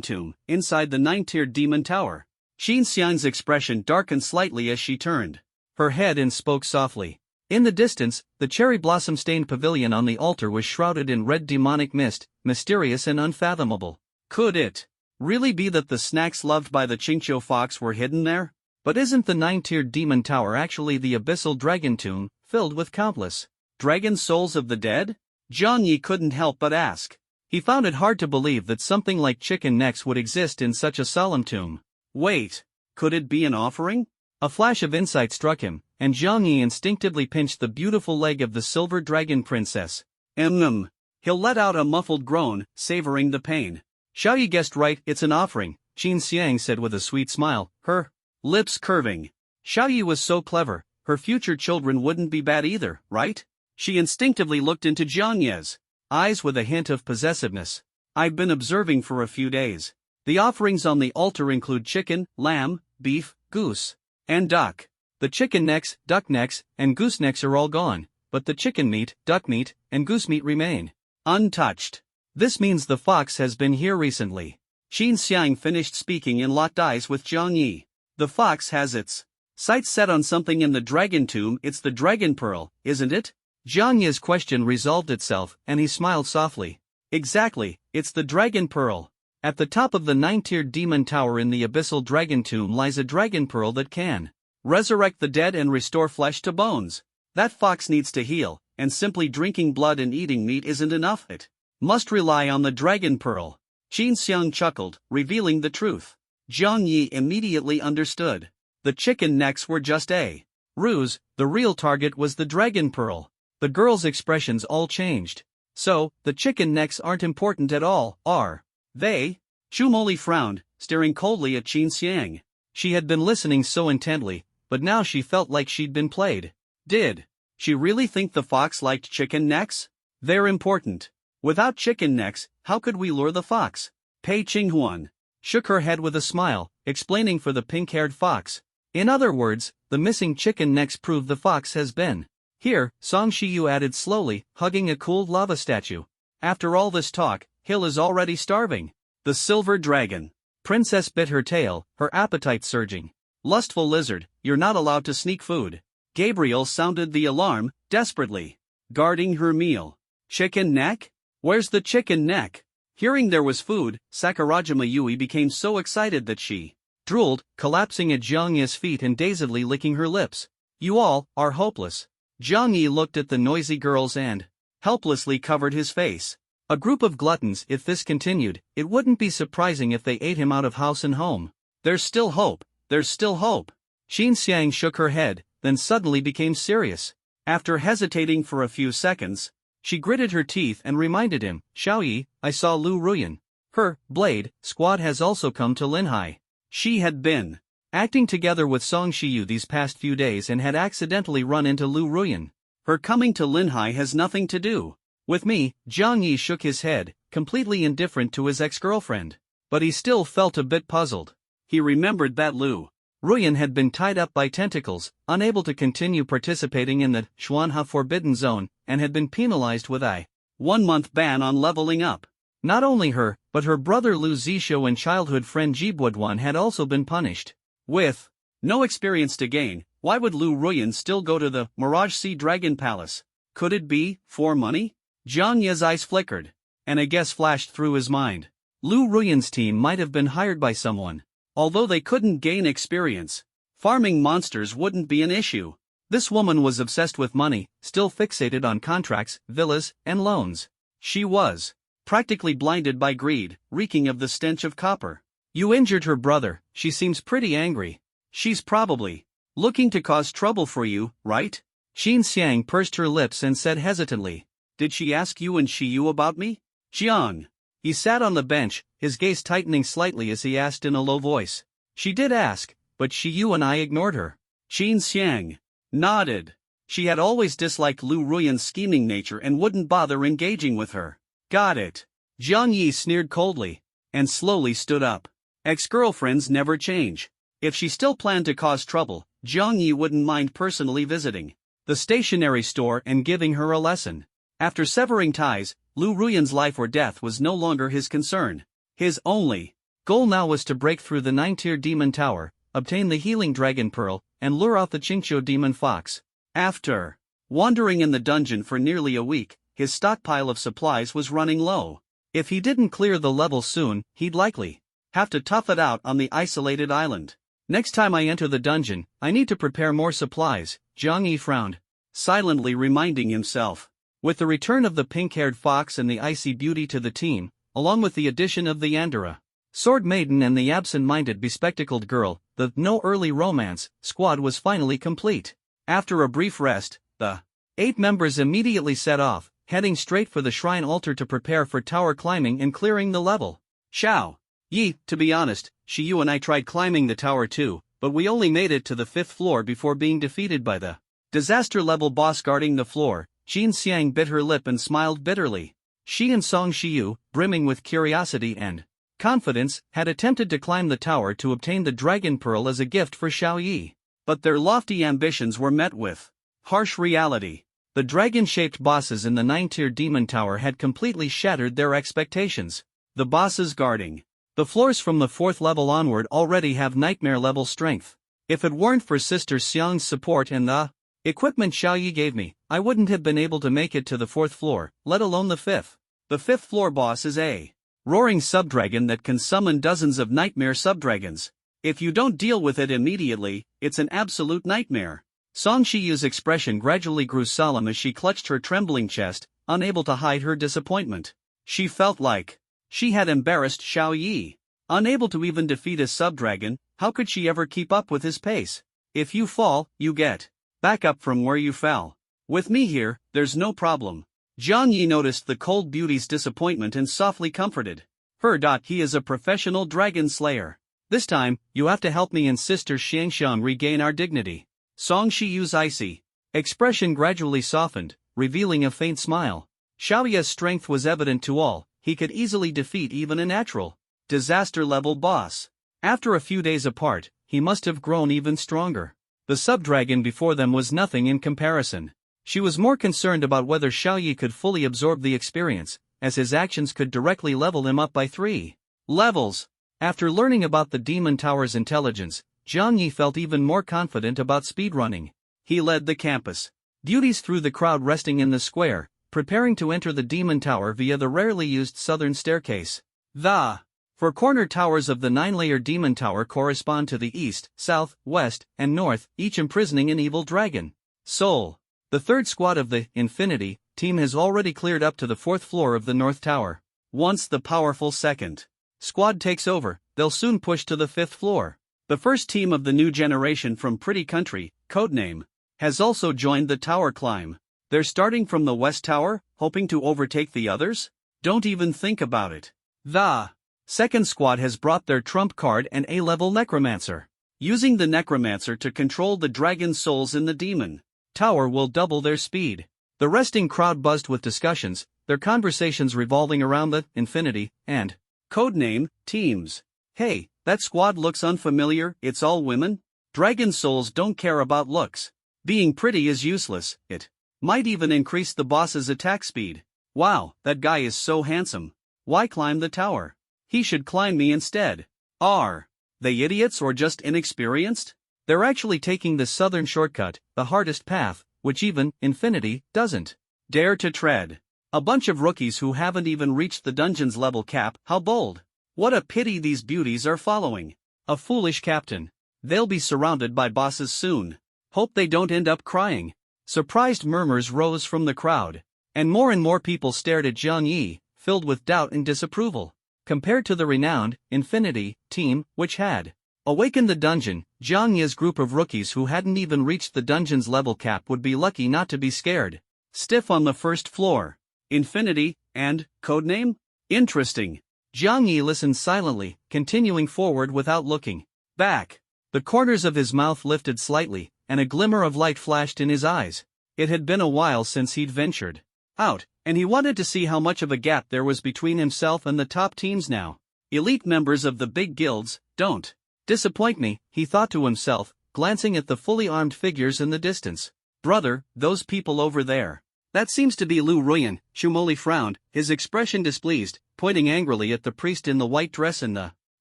tomb, inside the 9-tiered demon tower. Qin Xiang's expression darkened slightly as she turned her head and spoke softly. In the distance, the cherry blossom-stained pavilion on the altar was shrouded in red demonic mist, mysterious and unfathomable. Could it really be that the snacks loved by the Qingqiu fox were hidden there? But isn't the 9-tiered demon tower actually the abyssal dragon tomb, filled with countless dragon souls of the dead? Jiang Yi couldn't help but ask. He found it hard to believe that something like chicken necks would exist in such a solemn tomb. Wait, could it be an offering? A flash of insight struck him, and Jiang Yi instinctively pinched the beautiful leg of the silver dragon princess. He'll let out a muffled groan, savoring the pain. Xiaoyi guessed right, it's an offering, Qin Xiang said with a sweet smile, her lips curving. Xiaoyi was so clever, her future children wouldn't be bad either, right? She instinctively looked into Jiang Yi's eyes with a hint of possessiveness. I've been observing for a few days. The offerings on the altar include chicken, lamb, beef, goose, and duck. The chicken necks, duck necks, and goose necks are all gone, but the chicken meat, duck meat, and goose meat remain untouched. This means the fox has been here recently. Qin Xiang finished speaking and locked eyes with Jiang Yi. The fox has its sights set on something in the dragon tomb. It's the dragon pearl, isn't it? Jiang Yi's question resolved itself, and he smiled softly. Exactly, it's the dragon pearl. At the top of the 9-tiered demon tower in the abyssal dragon tomb lies a dragon pearl that can resurrect the dead and restore flesh to bones. That fox needs to heal, and simply drinking blood and eating meat isn't enough. It must rely on the dragon pearl. Qin Xiang chuckled, revealing the truth. Jiang Yi immediately understood. The chicken necks were just a ruse, the real target was the dragon pearl. The girl's expressions all changed. So, the chicken necks aren't important at all, are they? Chu Moli frowned, staring coldly at Qin Xiang. She had been listening so intently, but now she felt like she'd been played. Did she really think the fox liked chicken necks? They're important. Without chicken necks, how could we lure the fox? Pei Qinghuan shook her head with a smile, explaining for the pink-haired fox. In other words, the missing chicken necks prove the fox has been here, Song Shiyu added slowly, hugging a cooled lava statue. After all this talk, Hill is already starving. The silver dragon princess bit her tail, her appetite surging. Lustful lizard, you're not allowed to sneak food. Gabriel sounded the alarm, desperately guarding her meal. Chicken neck? Where's the chicken neck? Hearing there was food, Sakurajima Yui became so excited that she drooled, collapsing at Jiang Yi's feet and dazedly licking her lips. You all are hopeless. Jiang Yi looked at the noisy girls and helplessly covered his face. A group of gluttons. If this continued, it wouldn't be surprising if they ate him out of house and home. There's still hope, there's still hope. Qin Xiang shook her head, then suddenly became serious. After hesitating for a few seconds, she gritted her teeth and reminded him, Xiaoyi, I saw Lu Ruyan. Her blade squad has also come to Linhai. She had been acting together with Song Shiyu these past few days and had accidentally run into Lu Ruyan. Her coming to Linhai has nothing to do with me. Jiang Yi shook his head, completely indifferent to his ex-girlfriend. But he still felt a bit puzzled. He remembered that Lu Ruyan had been tied up by tentacles, unable to continue participating in the Xuanha Forbidden Zone, and had been penalized with a 1-month ban on leveling up. Not only her, but her brother Lu Zishou and childhood friend Jibuduan had also been punished with No experience to gain. Why would Lu Ruyan still go to the Mirage Sea Dragon Palace? Could it be for money? Jiang Ye's eyes flickered, and a guess flashed through his mind. Lu Ruyan's team might have been hired by someone. Although they couldn't gain experience, farming monsters wouldn't be an issue. This woman was obsessed with money, still fixated on contracts, villas, and loans. She was practically blinded by greed, reeking of the stench of copper. You injured her brother. She seems pretty angry. She's probably looking to cause trouble for you, right? Qin Xiang pursed her lips and said hesitantly, "Did she ask you and Shiyu about me?" Jiang. He sat on the bench, his gaze tightening slightly as he asked in a low voice. "She did ask, but Shiyu and I ignored her." Qin Xiang nodded. She had always disliked Lu Ruyan's scheming nature and wouldn't bother engaging with her. Got it. Jiang Yi sneered coldly, and slowly stood up. Ex-girlfriends never change. If she still planned to cause trouble, Jiang Yi wouldn't mind personally visiting the stationery store and giving her a lesson. After severing ties, Lu Ruyan's life or death was no longer his concern. His only goal now was to break through the 9-tier demon tower, obtain the healing dragon pearl, and lure out the Qingqiu demon fox. After wandering in the dungeon for nearly a week, his stockpile of supplies was running low. If he didn't clear the level soon, he'd likely have to tough it out on the isolated island. Next time I enter the dungeon, I need to prepare more supplies, Jiang Yi frowned, silently reminding himself. With the return of the pink-haired fox and the icy beauty to the team, along with the addition of the Yandere sword maiden and the absent-minded bespectacled girl, the no early romance squad was finally complete. After a brief rest, the 8 members immediately set off, heading straight for the shrine altar to prepare for tower climbing and clearing the level. Xiao Yi, to be honest, Shiyu and I tried climbing the tower too, but we only made it to the 5th floor before being defeated by the disaster-level boss guarding the floor. Qin Xiang bit her lip and smiled bitterly. She and Song Shiyu, brimming with curiosity and confidence, had attempted to climb the tower to obtain the dragon pearl as a gift for Xiao Yi. But their lofty ambitions were met with harsh reality. The dragon-shaped bosses in the 9-tier demon tower had completely shattered their expectations. The bosses guarding the floors from the 4th level onward already have nightmare-level strength. If it weren't for Sister Xiang's support and the equipment Xiao Yi gave me, I wouldn't have been able to make it to the 4th floor, let alone the 5th. The 5th floor boss is a roaring subdragon that can summon dozens of nightmare subdragons. If you don't deal with it immediately, it's an absolute nightmare. Song Shiyu's expression gradually grew solemn as she clutched her trembling chest, unable to hide her disappointment. She felt like she had embarrassed Xiao Yi. Unable to even defeat a subdragon, how could she ever keep up with his pace? If you fall, you get back up from where you fell. With me here, there's no problem. Jiang Yi noticed the cold beauty's disappointment and softly comforted her. He is a professional dragon slayer. This time, you have to help me and Sister Xiangxiang regain our dignity. Song Shiyu's icy expression gradually softened, revealing a faint smile. Xiao Yi's strength was evident to all. He could easily defeat even a natural disaster-level boss. After a few days apart, he must have grown even stronger. The subdragon before them was nothing in comparison. She was more concerned about whether Xiao Yi could fully absorb the experience, as his actions could directly level him up by 3 levels. After learning about the Demon Tower's intelligence, Jiang Yi felt even more confident about speedrunning. He led the campus duties through the crowd resting in the square, preparing to enter the Demon Tower via the rarely used southern staircase. The 4 corner towers of the 9-layer Demon Tower correspond to the east, south, west, and north, each imprisoning an evil dragon soul. The 3rd squad of the Infinity team has already cleared up to the 4th floor of the North Tower. Once the powerful 2nd squad takes over, they'll soon push to the 5th floor. The first team of the new generation from Pretty Country, codename, has also joined the tower climb. They're starting from the West Tower, hoping to overtake the others? Don't even think about it. The 2nd squad has brought their trump card, an A-level necromancer. Using the necromancer to control the dragon souls in the demon tower will double their speed. The resting crowd buzzed with discussions, their conversations revolving around the Infinity and codename teams. Hey, that squad looks unfamiliar. It's all women? Dragon souls don't care about looks. Being pretty is useless. It might even increase the boss's attack speed. Wow, that guy is so handsome. Why climb the tower? He should climb me instead. Are they idiots or just inexperienced? They're actually taking the southern shortcut, the hardest path, which even Infinity doesn't dare to tread. A bunch of rookies who haven't even reached the dungeon's level cap. How bold! What a pity these beauties are following a foolish captain. They'll be surrounded by bosses soon. Hope they don't end up crying. Surprised murmurs rose from the crowd, and more people stared at Jiang Yi, filled with doubt and disapproval. Compared to the renowned Infinity team, which had awakened the dungeon, Jiang Yi's group of rookies who hadn't even reached the dungeon's level cap would be lucky not to be scared. Stiff on the first floor. Infinity, and codename? Interesting. Jiang Yi listened silently, continuing forward without looking back. The corners of his mouth lifted slightly, and a glimmer of light flashed in his eyes. It had been a while since he'd ventured out, and he wanted to see how much of a gap there was between himself and the top teams now. Elite members of the big guilds don't disappoint me, he thought to himself, glancing at the fully armed figures in the distance. Brother, those people over there. That seems to be Lu Ruyan. Shumoli frowned, his expression displeased, pointing angrily at the priest in the white dress in the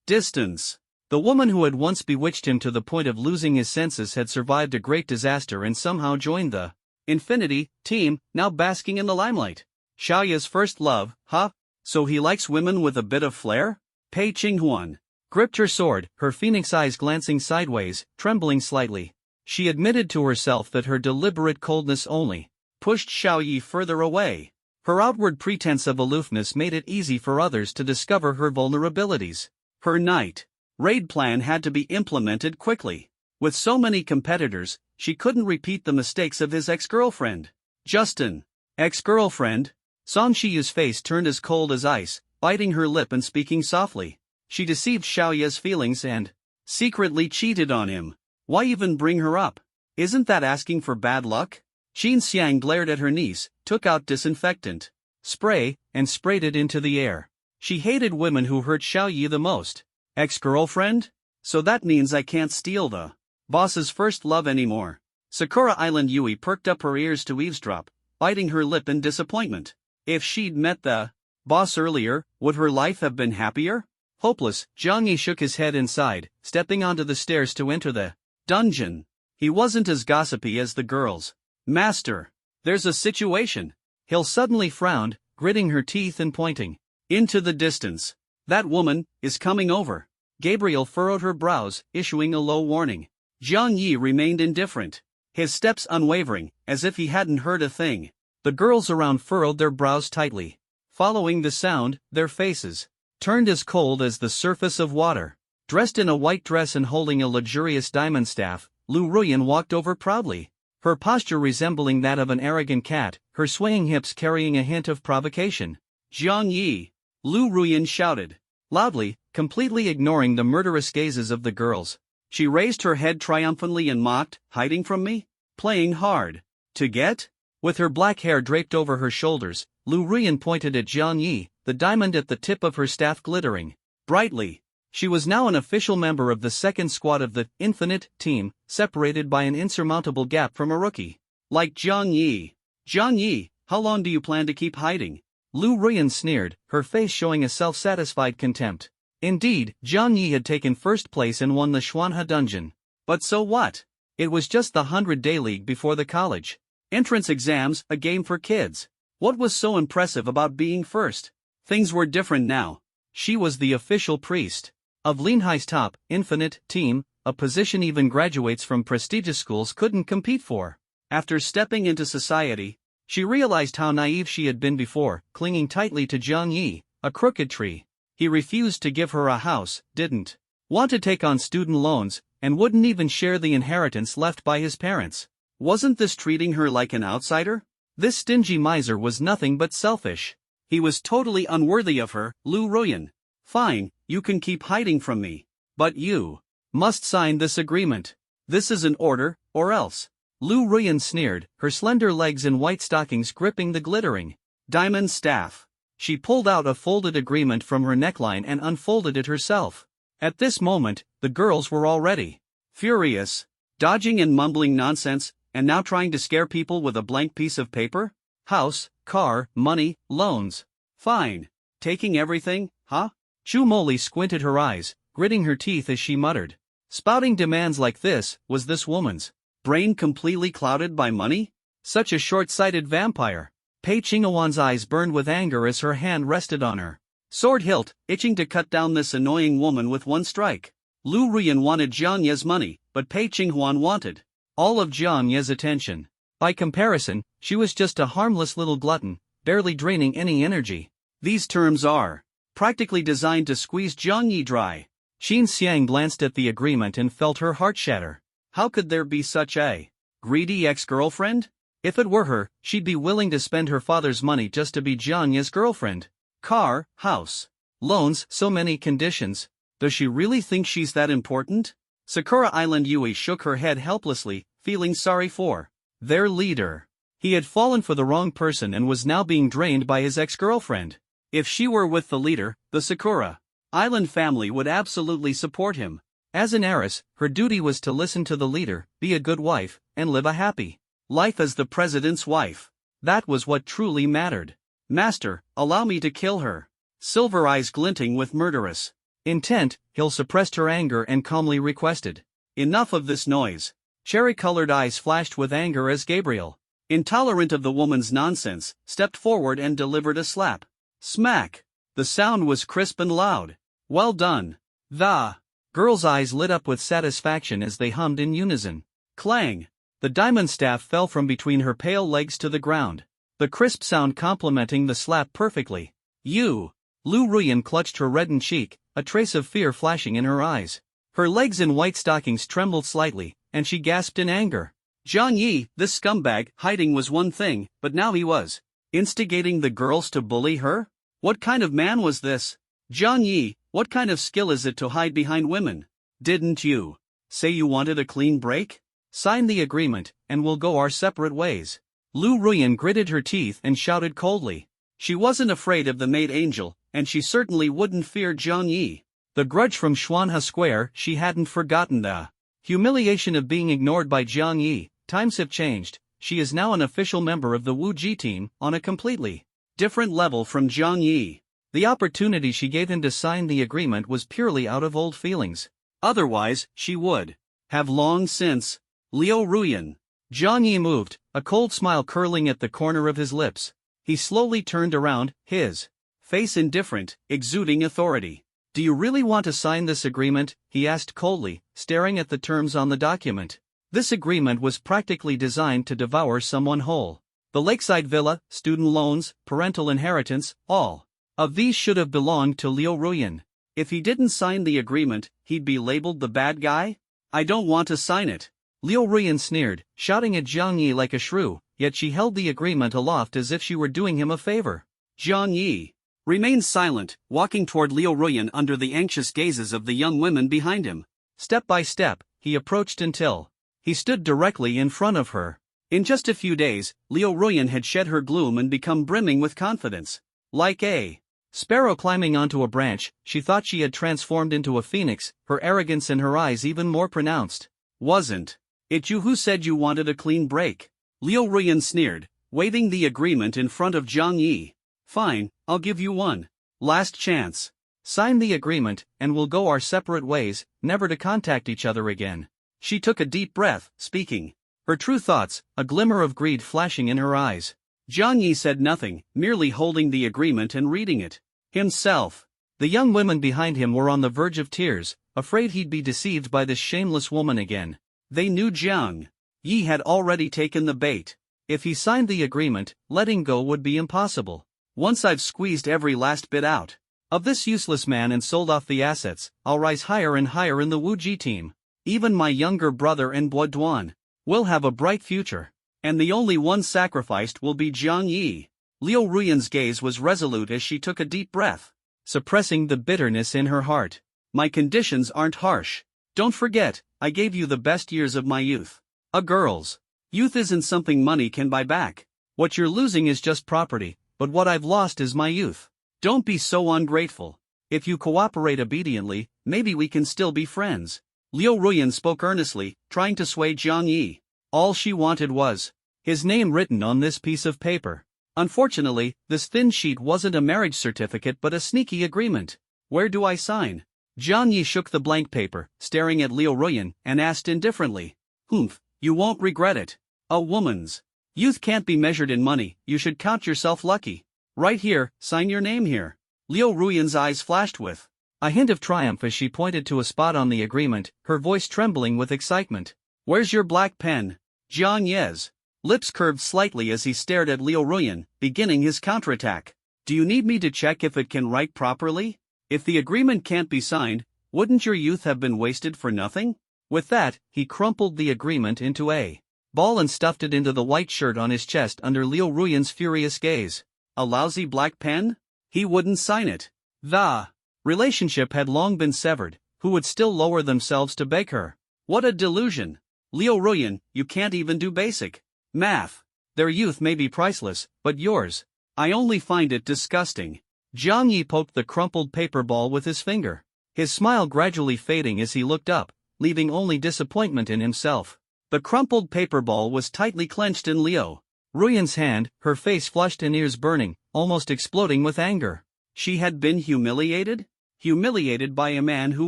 distance. The woman who had once bewitched him to the point of losing his senses had survived a great disaster and somehow joined the Infinity team, now basking in the limelight. Xiaoya's first love, huh? So he likes women with a bit of flair? Pei Qinghuan gripped her sword, her phoenix eyes glancing sideways, trembling slightly. She admitted to herself that her deliberate coldness only pushed Xiao Yi further away. Her outward pretense of aloofness made it easy for others to discover her vulnerabilities. Her night raid plan had to be implemented quickly. With so many competitors, she couldn't repeat the mistakes of his ex-girlfriend. Justin. Ex-girlfriend? Song Shiyu's face turned as cold as ice, biting her lip and speaking softly. She deceived Xiaoya's feelings and secretly cheated on him. Why even bring her up? Isn't that asking for bad luck? Qin Xiang glared at her niece, took out disinfectant spray, and sprayed it into the air. She hated women who hurt Xiao Yi the most. Ex-girlfriend? So that means I can't steal the boss's first love anymore. Sakura Island Yui perked up her ears to eavesdrop, biting her lip in disappointment. If she'd met the boss earlier, would her life have been happier? Hopeless, Jiang Yi shook his head and sighed, stepping onto the stairs to enter the dungeon. He wasn't as gossipy as the girls. Master, there's a situation. Hill suddenly frowned, gritting her teeth and pointing into the distance. That woman is coming over. Gabriel furrowed her brows, issuing a low warning. Jiang Yi remained indifferent, his steps unwavering, as if he hadn't heard a thing. The girls around furrowed their brows tightly. Following the sound, their faces turned as cold as the surface of water. Dressed in a white dress and holding a luxurious diamond staff, Lu Ruyan walked over proudly. Her posture resembling that of an arrogant cat, her swaying hips carrying a hint of provocation. Jiang Yi! Lu Ruyan shouted loudly, completely ignoring the murderous gazes of the girls. She raised her head triumphantly and mocked, hiding from me? Playing hard to get? With her black hair draped over her shoulders, Lu Ruyan pointed at Jiang Yi, the diamond at the tip of her staff glittering brightly. She was now an official member of the second squad of the Infinite team, separated by an insurmountable gap from a rookie like Jiang Yi. Jiang Yi, how long do you plan to keep hiding? Lu Ruyan sneered, her face showing a self-satisfied contempt. Indeed, Jiang Yi had taken first place and won the Xuanhe dungeon. But so what? It was just the 100-day league before the college entrance exams, a game for kids. What was so impressive about being first? Things were different now. She was the official priest of Linhai's top Infinite team, a position even graduates from prestigious schools couldn't compete for. After stepping into society, she realized how naive she had been before, clinging tightly to Jiang Yi, a crooked tree. He refused to give her a house, didn't want to take on student loans, and wouldn't even share the inheritance left by his parents. Wasn't this treating her like an outsider? This stingy miser was nothing but selfish. He was totally unworthy of her. Lu Ruyan. Fine, you can keep hiding from me. But you must sign this agreement. This is an order, or else. Lu Ruyan sneered, her slender legs in white stockings gripping the glittering diamond staff. She pulled out a folded agreement from her neckline and unfolded it herself. At this moment, the girls were already furious, dodging and mumbling nonsense, and now trying to scare people with a blank piece of paper? House, car, money, loans. Fine. Taking everything, huh? Chu Moli squinted her eyes, gritting her teeth as she muttered. Spouting demands like was this woman's brain completely clouded by money? Such a short-sighted vampire. Pei Qinghuan's eyes burned with anger as her hand rested on her sword hilt, itching to cut down this annoying woman with one strike. Lu Ruyan wanted Jiang Ye's money, but Pei Qinghuan wanted all of Jiang Ye's attention. By comparison, she was just a harmless little glutton, barely draining any energy. These terms are practically designed to squeeze Jiang Ye dry. Xin Xiang glanced at the agreement and felt her heart shatter. How could there be such a greedy ex-girlfriend? If it were her, she'd be willing to spend her father's money just to be Jiang Ye's girlfriend. Car, house, loans, so many conditions. Does she really think she's that important? Sakura Island Yui shook her head helplessly, feeling sorry for their leader. He had fallen for the wrong person and was now being drained by his ex-girlfriend. If she were with the leader, the Sakura Island family would absolutely support him. As an heiress, her duty was to listen to the leader, be a good wife, and live a happy life as the president's wife. That was what truly mattered. Master, allow me to kill her. Silver eyes glinting with murderous intent, Hill suppressed her anger and calmly requested. Enough of this noise. Cherry-colored eyes flashed with anger as Gabriel, intolerant of the woman's nonsense, stepped forward and delivered a slap. Smack! The sound was crisp and loud. Well done. The girl's eyes lit up with satisfaction as they hummed in unison. Clang! The diamond staff fell from between her pale legs to the ground, the crisp sound complementing the slap perfectly. You! Lu Ruyan clutched her reddened cheek, a trace of fear flashing in her eyes. Her legs in white stockings trembled slightly, and she gasped in anger. Jiang Yi, this scumbag, hiding was one thing, but now he was instigating the girls to bully her? What kind of man was this? Jiang Yi, what kind of skill is it to hide behind women? Didn't you say you wanted a clean break? Sign the agreement, and we'll go our separate ways. Lu Ruyan gritted her teeth and shouted coldly. She wasn't afraid of the maid angel, and she certainly wouldn't fear Jiang Yi. The grudge from Xuanhe Square, she hadn't forgotten the humiliation of being ignored by Jiang Yi. Times have changed, she is now an official member of the Wu Ji team, on a completely different level from Jiang Yi. The opportunity she gave him to sign the agreement was purely out of old feelings. Otherwise, she would have long since. Liu Ruyan. Jiang Yi moved, a cold smile curling at the corner of his lips. He slowly turned around, his face indifferent, exuding authority. Do you really want to sign this agreement? He asked coldly, staring at the terms on the document. This agreement was practically designed to devour someone whole. The lakeside villa, student loans, parental inheritance, all of these should have belonged to Liu Ruyan. If he didn't sign the agreement, he'd be labeled the bad guy? I don't want to sign it. Liu Ruyan sneered, shouting at Jiang Yi like a shrew, yet she held the agreement aloft as if she were doing him a favor. Jiang Yi remained silent, walking toward Liu Ruyan under the anxious gazes of the young women behind him. Step by step, he approached until he stood directly in front of her. In just a few days, Liu Ruyan had shed her gloom and become brimming with confidence. Like a sparrow climbing onto a branch, she thought she had transformed into a phoenix, her arrogance in her eyes even more pronounced. Wasn't it you who said you wanted a clean break? Liu Ruyan sneered, waving the agreement in front of Jiang Yi. Fine, I'll give you one last chance. Sign the agreement, and we'll go our separate ways, never to contact each other again. She took a deep breath, speaking her true thoughts, a glimmer of greed flashing in her eyes. Jiang Yi said nothing, merely holding the agreement and reading it himself. The young women behind him were on the verge of tears, afraid he'd be deceived by this shameless woman again. They knew Jiang Yi had already taken the bait. If he signed the agreement, letting go would be impossible. Once I've squeezed every last bit out of this useless man and sold off the assets, I'll rise higher and higher in the Wu Ji team. Even my younger brother and Bois will have a bright future. And the only one sacrificed will be Jiang Yi. Liu Ruyan's gaze was resolute as she took a deep breath, suppressing the bitterness in her heart. My conditions aren't harsh. Don't forget, I gave you the best years of my youth. A girl's youth isn't something money can buy back. What you're losing is just property, but what I've lost is my youth. Don't be so ungrateful. If you cooperate obediently, maybe we can still be friends. Liu Ruyan spoke earnestly, trying to sway Jiang Yi. All she wanted was his name written on this piece of paper. Unfortunately, this thin sheet wasn't a marriage certificate but a sneaky agreement. Where do I sign? Jiang Yi shook the blank paper, staring at Liu Ruyan, and asked indifferently. Humph, you won't regret it. A woman's youth can't be measured in money, you should count yourself lucky. Right here, sign your name here. Liu Ruyan's eyes flashed with a hint of triumph as she pointed to a spot on the agreement, her voice trembling with excitement. Where's your black pen? Jiang Yi's lips curved slightly as he stared at Liu Ruyan, beginning his counterattack. Do you need me to check if it can write properly? If the agreement can't be signed, wouldn't your youth have been wasted for nothing? With that, he crumpled the agreement into a ball and stuffed it into the white shirt on his chest under Liu Ruyan's furious gaze. A lousy black pen? He wouldn't sign it. The relationship had long been severed, who would still lower themselves to beg her? What a delusion! Liu Ruyan, you can't even do basic math. Their youth may be priceless, but yours, I only find it disgusting. Jiang Yi poked the crumpled paper ball with his finger, his smile gradually fading as he looked up, leaving only disappointment in himself. The crumpled paper ball was tightly clenched in Liu Ruyan's hand, her face flushed and ears burning, almost exploding with anger. She had been humiliated? Humiliated by a man who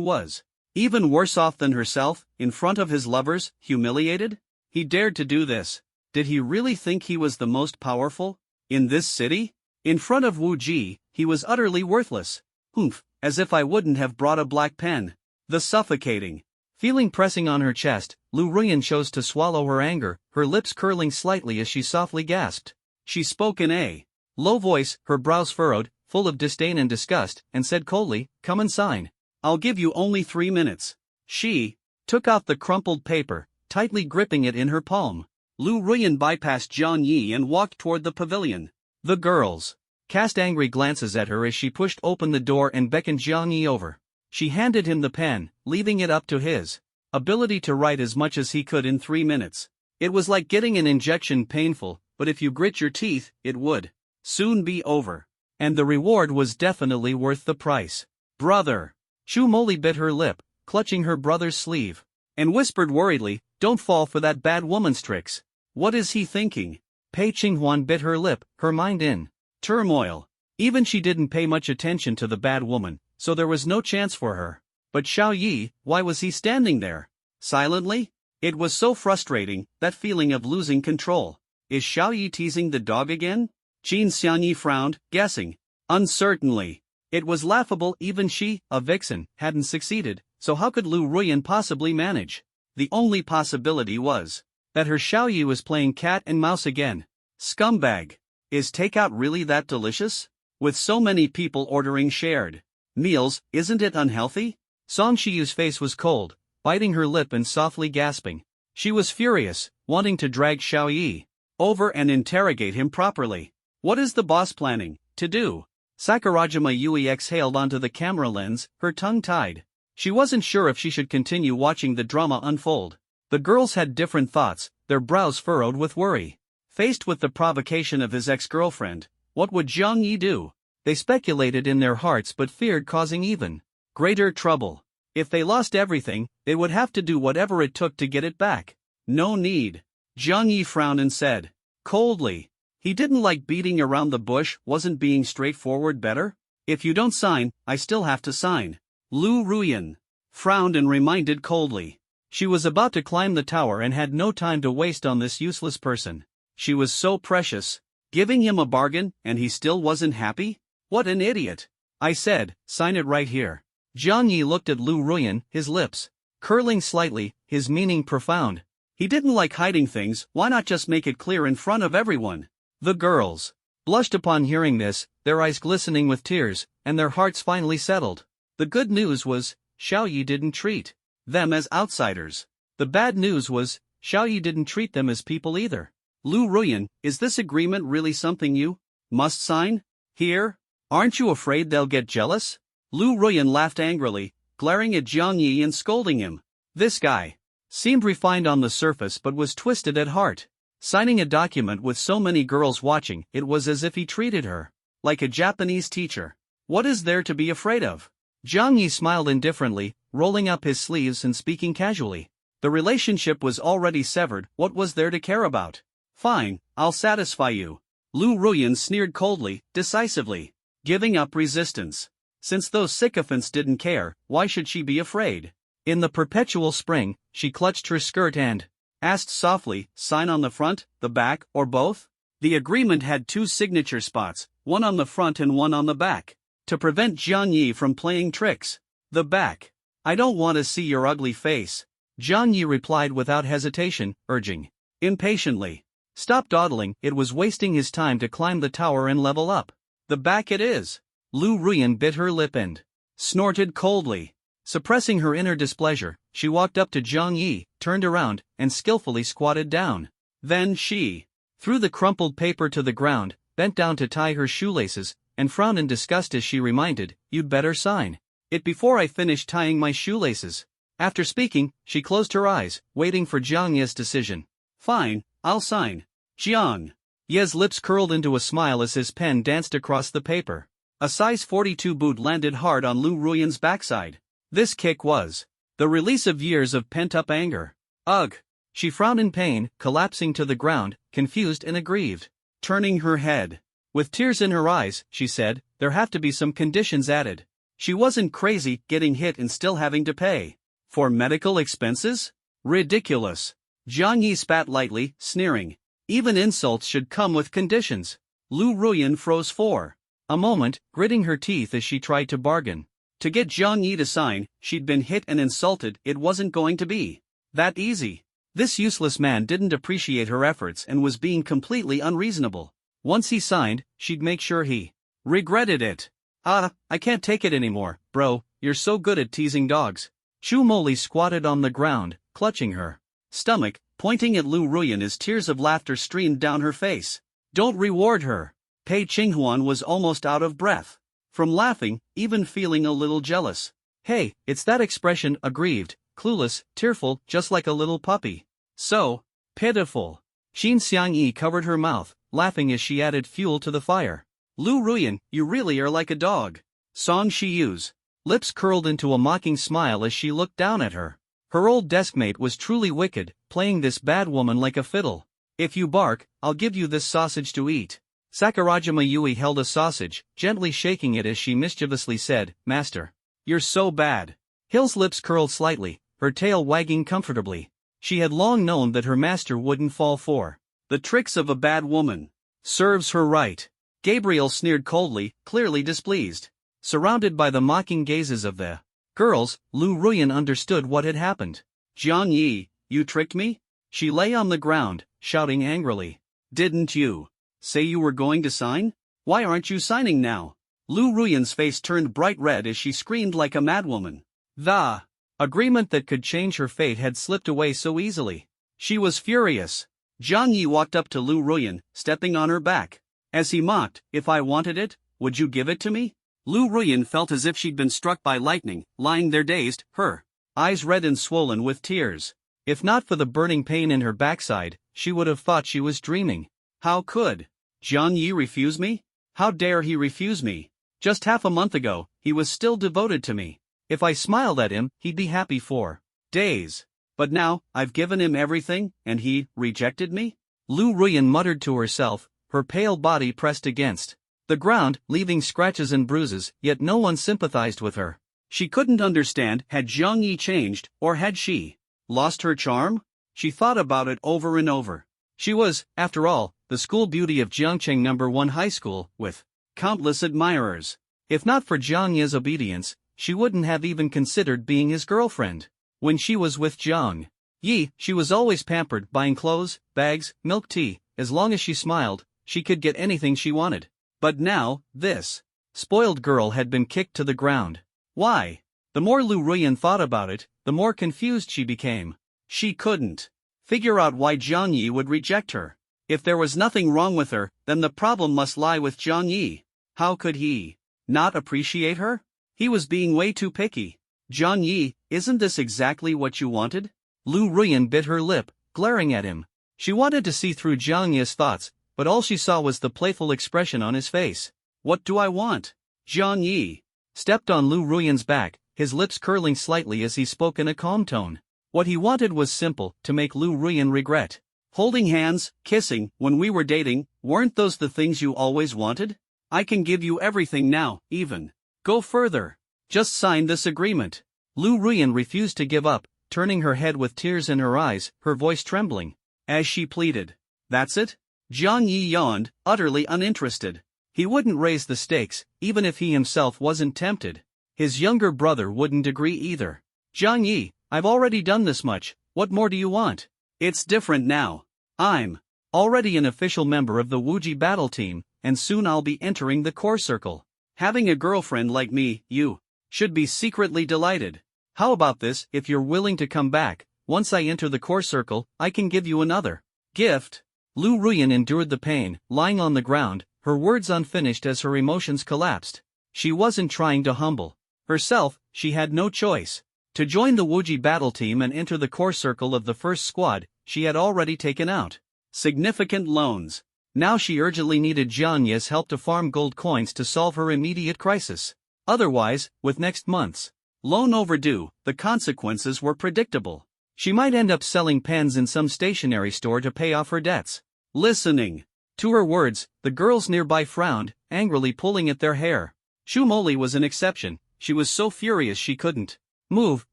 was even worse off than herself, in front of his lovers, humiliated? He dared to do this. Did he really think he was the most powerful in this city? In front of Wu Ji, he was utterly worthless. Humph, as if I wouldn't have brought a black pen. The suffocating feeling pressing on her chest, Liu Ruyan chose to swallow her anger, her lips curling slightly as she softly gasped. She spoke in a low voice, her brows furrowed, full of disdain and disgust, and said coldly, "Come and sign. I'll give you only 3 minutes." She took off the crumpled paper, tightly gripping it in her palm. Liu Ruyan bypassed Jiang Yi and walked toward the pavilion. The girls cast angry glances at her as she pushed open the door and beckoned Jiang Yi over. She handed him the pen, leaving it up to his ability to write as much as he could in 3 minutes. It was like getting an injection, painful, but if you grit your teeth, it would soon be over. And the reward was definitely worth the price. Brother! Chu Moli bit her lip, clutching her brother's sleeve, and whispered worriedly, "Don't fall for that bad woman's tricks." What is he thinking? Pei Qinghuan bit her lip, her mind in turmoil. Even she didn't pay much attention to the bad woman, so there was no chance for her. But Xiao Yi, why was he standing there? Silently? It was so frustrating, that feeling of losing control. Is Xiao Yi teasing the dog again? Qin Xianyi frowned, guessing. Uncertainly. It was laughable even she, a vixen, hadn't succeeded, so how could Liu Ruyan possibly manage? The only possibility was that her Xiao Yi was playing cat and mouse again. Scumbag. Is takeout really that delicious? With so many people ordering shared meals, isn't it unhealthy? Song Shiyu's face was cold, biting her lip and softly gasping. She was furious, wanting to drag Xiao Yi over and interrogate him properly. What is the boss planning to do? Sakurajima Yui exhaled onto the camera lens, her tongue tied. She wasn't sure if she should continue watching the drama unfold. The girls had different thoughts, their brows furrowed with worry. Faced with the provocation of his ex-girlfriend, what would Jiang Yi do? They speculated in their hearts but feared causing even greater trouble. If they lost everything, they would have to do whatever it took to get it back. No need. Jiang Yi frowned and said coldly. He didn't like beating around the bush, wasn't being straightforward better? If you don't sign, I still have to sign. Liu Ruyan frowned and reminded coldly. She was about to climb the tower and had no time to waste on this useless person. She was so precious. Giving him a bargain, and he still wasn't happy? What an idiot. I said, sign it right here. Jiang Yi looked at Liu Ruyan, his lips curling slightly, his meaning profound. He didn't like hiding things, why not just make it clear in front of everyone? The girls blushed upon hearing this, their eyes glistening with tears, and their hearts finally settled. The good news was, Xiao Yi didn't treat them as outsiders. The bad news was, Xiao Yi didn't treat them as people either. Liu Ruyan, is this agreement really something you must sign? Here? Aren't you afraid they'll get jealous? Liu Ruyan laughed angrily, glaring at Jiang Yi and scolding him. This guy seemed refined on the surface but was twisted at heart. Signing a document with so many girls watching, it was as if he treated her like a Japanese teacher. What is there to be afraid of? Jiang Yi smiled indifferently, rolling up his sleeves and speaking casually. The relationship was already severed, what was there to care about? Fine, I'll satisfy you. Liu Ruyan sneered coldly, decisively, giving up resistance. Since those sycophants didn't care, why should she be afraid? In the perpetual spring, she clutched her skirt and asked softly, sign on the front, the back, or both? The agreement had 2 signature spots, one on the front and one on the back, to prevent Jiang Yi from playing tricks. The back. I don't want to see your ugly face, Jiang Yi replied without hesitation, urging impatiently. Stop dawdling, it was wasting his time to climb the tower and level up. The back it is. Lu Ruyan bit her lip and snorted coldly. Suppressing her inner displeasure, she walked up to Jiang Yi, turned around, and skillfully squatted down. Then she threw the crumpled paper to the ground, bent down to tie her shoelaces, and frowned in disgust as she reminded, you'd better sign it before I finish tying my shoelaces. After speaking, she closed her eyes, waiting for Jiang Ye's decision. Fine, I'll sign. Jiang Ye's lips curled into a smile as his pen danced across the paper. A size 42 boot landed hard on Lu Ruyan's backside. This kick was the release of years of pent-up anger. Ugh! She frowned in pain, collapsing to the ground, confused and aggrieved. Turning her head, with tears in her eyes, she said, there have to be some conditions added. She wasn't crazy getting hit and still having to pay for medical expenses? Ridiculous. Jiang Yi spat lightly, sneering. Even insults should come with conditions. Lu Ruyan froze for a moment, gritting her teeth as she tried to bargain. To get Jiang Yi to sign, she'd been hit and insulted, it wasn't going to be that easy. This useless man didn't appreciate her efforts and was being completely unreasonable. Once he signed, she'd make sure he regretted it. I can't take it anymore, bro, you're so good at teasing dogs. Chu Moli squatted on the ground, clutching her stomach, pointing at Lu Ruyan as tears of laughter streamed down her face. Don't reward her. Pei Qinghuan was almost out of breath from laughing, even feeling a little jealous. Hey, it's that expression, aggrieved, clueless, tearful, just like a little puppy. So pitiful. Xin Xiangyi covered her mouth, laughing as she added fuel to the fire. Lu Ruyan, you really are like a dog. Song Shiyu's lips curled into a mocking smile as she looked down at her. Her old deskmate was truly wicked, playing this bad woman like a fiddle. If you bark, I'll give you this sausage to eat. Sakurajima Yui held a sausage, gently shaking it as she mischievously said, Master, you're so bad. Hill's lips curled slightly, her tail wagging comfortably. She had long known that her master wouldn't fall for the tricks of a bad woman. Serves her right. Gabriel sneered coldly, clearly displeased. Surrounded by the mocking gazes of the girls, Lu Ruyan understood what had happened. Jiang Yi, you tricked me? She lay on the ground, shouting angrily. Didn't you say you were going to sign? Why aren't you signing now? Lu Ruyan's face turned bright red as she screamed like a madwoman. The agreement that could change her fate had slipped away so easily. She was furious. Jiang Yi walked up to Lu Ruyan, stepping on her back. As he mocked, if I wanted it, would you give it to me? Lu Ruyan felt as if she'd been struck by lightning, lying there dazed, her eyes red and swollen with tears. If not for the burning pain in her backside, she would have thought she was dreaming. How could Jiang Yi refuse me? How dare he refuse me? Just half a month ago, he was still devoted to me. If I smiled at him, he'd be happy for days. But now, I've given him everything, and he rejected me? Lu Ruyan muttered to herself, her pale body pressed against the ground, leaving scratches and bruises, yet no one sympathized with her. She couldn't understand, had Jiang Yi changed, or had she lost her charm? She thought about it over and over. She was, after all, the school beauty of Jiangcheng No. 1 High School, with countless admirers. If not for Jiang Yi's obedience, she wouldn't have even considered being his girlfriend. When she was with Jiang Yi, she was always pampered, buying clothes, bags, milk tea. As long as she smiled, she could get anything she wanted. But now, this spoiled girl had been kicked to the ground. Why? The more Lu Ruyan thought about it, the more confused she became. She couldn't figure out why Jiang Yi would reject her. If there was nothing wrong with her, then the problem must lie with Jiang Yi. How could he not appreciate her? He was being way too picky. Jiang Yi, isn't this exactly what you wanted? Lu Ruyan bit her lip, glaring at him. She wanted to see through Jiang Yi's thoughts, but all she saw was the playful expression on his face. What do I want? Jiang Yi stepped on Lu Ruyan's back, his lips curling slightly as he spoke in a calm tone. What he wanted was simple, to make Lu Ruyan regret. Holding hands, kissing, when we were dating, weren't those the things you always wanted? I can give you everything now, even Go further. Just sign this agreement. Lu Ruyan refused to give up, turning her head with tears in her eyes, her voice trembling. As she pleaded. That's it? Jiang Yi yawned, utterly uninterested. He wouldn't raise the stakes, even if he himself wasn't tempted. His younger brother wouldn't agree either. Jiang Yi, I've already done this much, what more do you want? It's different now. I'm already an official member of the Wuji battle team, and soon I'll be entering the core circle. Having a girlfriend like me, you should be secretly delighted. How about this, if you're willing to come back, once I enter the core circle, I can give you another gift. Lu Ruyan endured the pain, lying on the ground, her words unfinished as her emotions collapsed. She wasn't trying to humble herself, she had no choice. To join the Wuji battle team and enter the core circle of the first squad, she had already taken out significant loans. Now she urgently needed Jiang Yi's help to farm gold coins to solve her immediate crisis. Otherwise, with next month's loan overdue, the consequences were predictable. She might end up selling pens in some stationery store to pay off her debts. Listening to her words, the girls nearby frowned, angrily pulling at their hair. Shu Moli was an exception. She was so furious she couldn't move,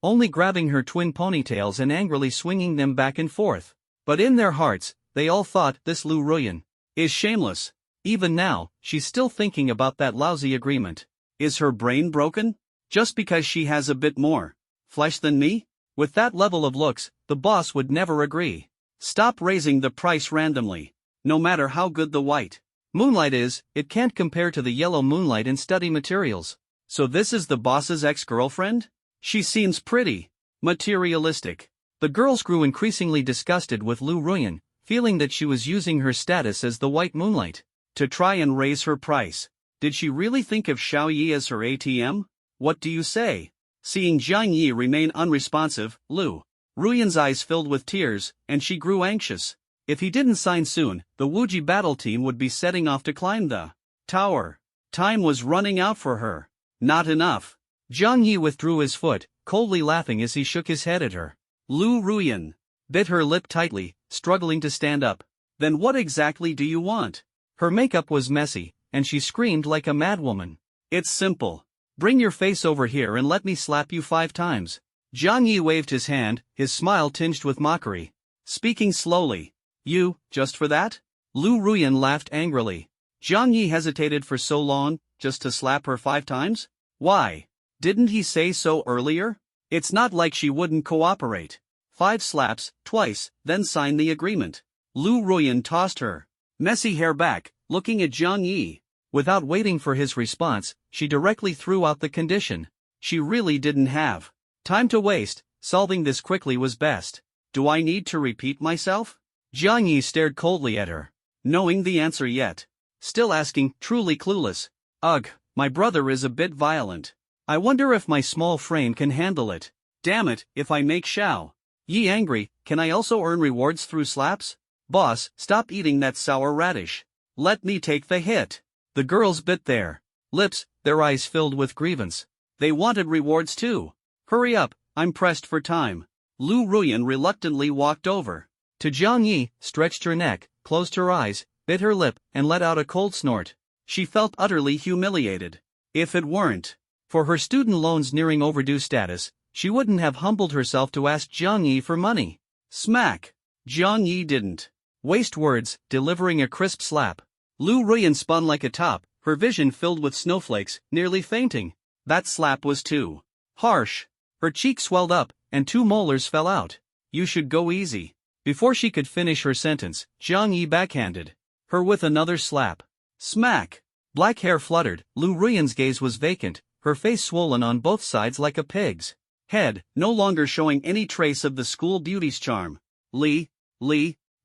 only grabbing her twin ponytails and angrily swinging them back and forth. But in their hearts, they all thought, this Lu Ruyan is shameless. Even now, she's still thinking about that lousy agreement. Is her brain broken? Just because she has a bit more flesh than me? With that level of looks, the boss would never agree. Stop raising the price randomly. No matter how good the white moonlight is, it can't compare to the yellow moonlight in study materials. So this is the boss's ex-girlfriend? She seems pretty materialistic. The girls grew increasingly disgusted with Lu Ruyan, feeling that she was using her status as the white moonlight to try and raise her price. Did she really think of Xiao Yi as her ATM? What do you say? Seeing Jiang Yi remain unresponsive, Lu Ruyan's eyes filled with tears, and she grew anxious. If he didn't sign soon, the Wuji battle team would be setting off to climb the tower. Time was running out for her. Not enough. Jiang Yi withdrew his foot, coldly laughing as he shook his head at her. Lu Ruyan bit her lip tightly, struggling to stand up. Then what exactly do you want? Her makeup was messy, and she screamed like a madwoman. It's simple. Bring your face over here and let me slap you 5 times. Jiang Yi waved his hand, his smile tinged with mockery. Speaking slowly. You, just for that? Lu Ruyan laughed angrily. Jiang Yi hesitated for so long, just to slap her 5 times? Why? Didn't he say so earlier? It's not like she wouldn't cooperate. 5 slaps, twice, then sign the agreement. Lu Ruyan tossed her messy hair back, looking at Jiang Yi. Without waiting for his response, she directly threw out the condition. She really didn't have time to waste, solving this quickly was best. Do I need to repeat myself? Jiang Yi stared coldly at her, knowing the answer yet still asking, truly clueless. Ugh, my brother is a bit violent. I wonder if my small frame can handle it. Damn it, if I make Xiao Yi angry, can I also earn rewards through slaps? Boss, stop eating that sour radish. Let me take the hit. The girls bit their lips, their eyes filled with grievance. They wanted rewards too. Hurry up, I'm pressed for time. Lu Ruyan reluctantly walked over to Jiang Yi, stretched her neck, closed her eyes, bit her lip, and let out a cold snort. She felt utterly humiliated. If it weren't for her student loans nearing overdue status, she wouldn't have humbled herself to ask Jiang Yi for money. Smack! Jiang Yi didn't waste words, delivering a crisp slap. Lu Ruyan spun like a top, her vision filled with snowflakes, nearly fainting. That slap was too harsh. Her cheek swelled up, and 2 molars fell out. You should go easy. Before she could finish her sentence, Jiang Yi backhanded her with another slap. Smack! Black hair fluttered, Lu Ruyan's gaze was vacant, her face swollen on both sides like a pig's head, no longer showing any trace of the school beauty's charm. Li,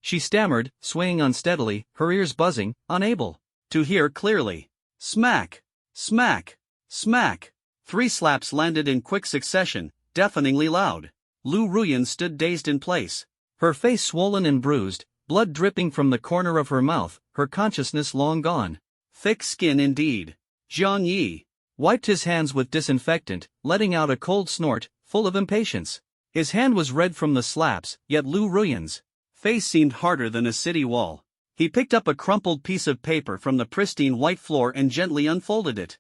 she stammered, swaying unsteadily, her ears buzzing, unable to hear clearly. Smack! Smack! Smack! 3 slaps landed in quick succession, deafeningly loud. Lu Ruyan stood dazed in place. Her face swollen and bruised, blood dripping from the corner of her mouth, her consciousness long gone. Thick skin indeed. Jiang Yi wiped his hands with disinfectant, letting out a cold snort, full of impatience. His hand was red from the slaps, yet Lu Ruyan's face seemed harder than a city wall. He picked up a crumpled piece of paper from the pristine white floor and gently unfolded it.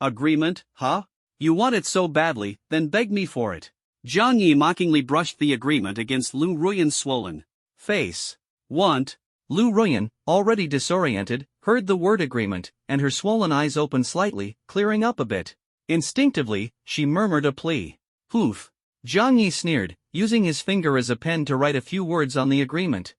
Agreement, huh? You want it so badly, then beg me for it. Jiang Yi mockingly brushed the agreement against Lu Ruyan's swollen face. Want? Lu Ruyan, already disoriented, heard the word agreement, and her swollen eyes opened slightly, clearing up a bit. Instinctively, she murmured a plea. Poof. Jiang Yi sneered, using his finger as a pen to write a few words on the agreement.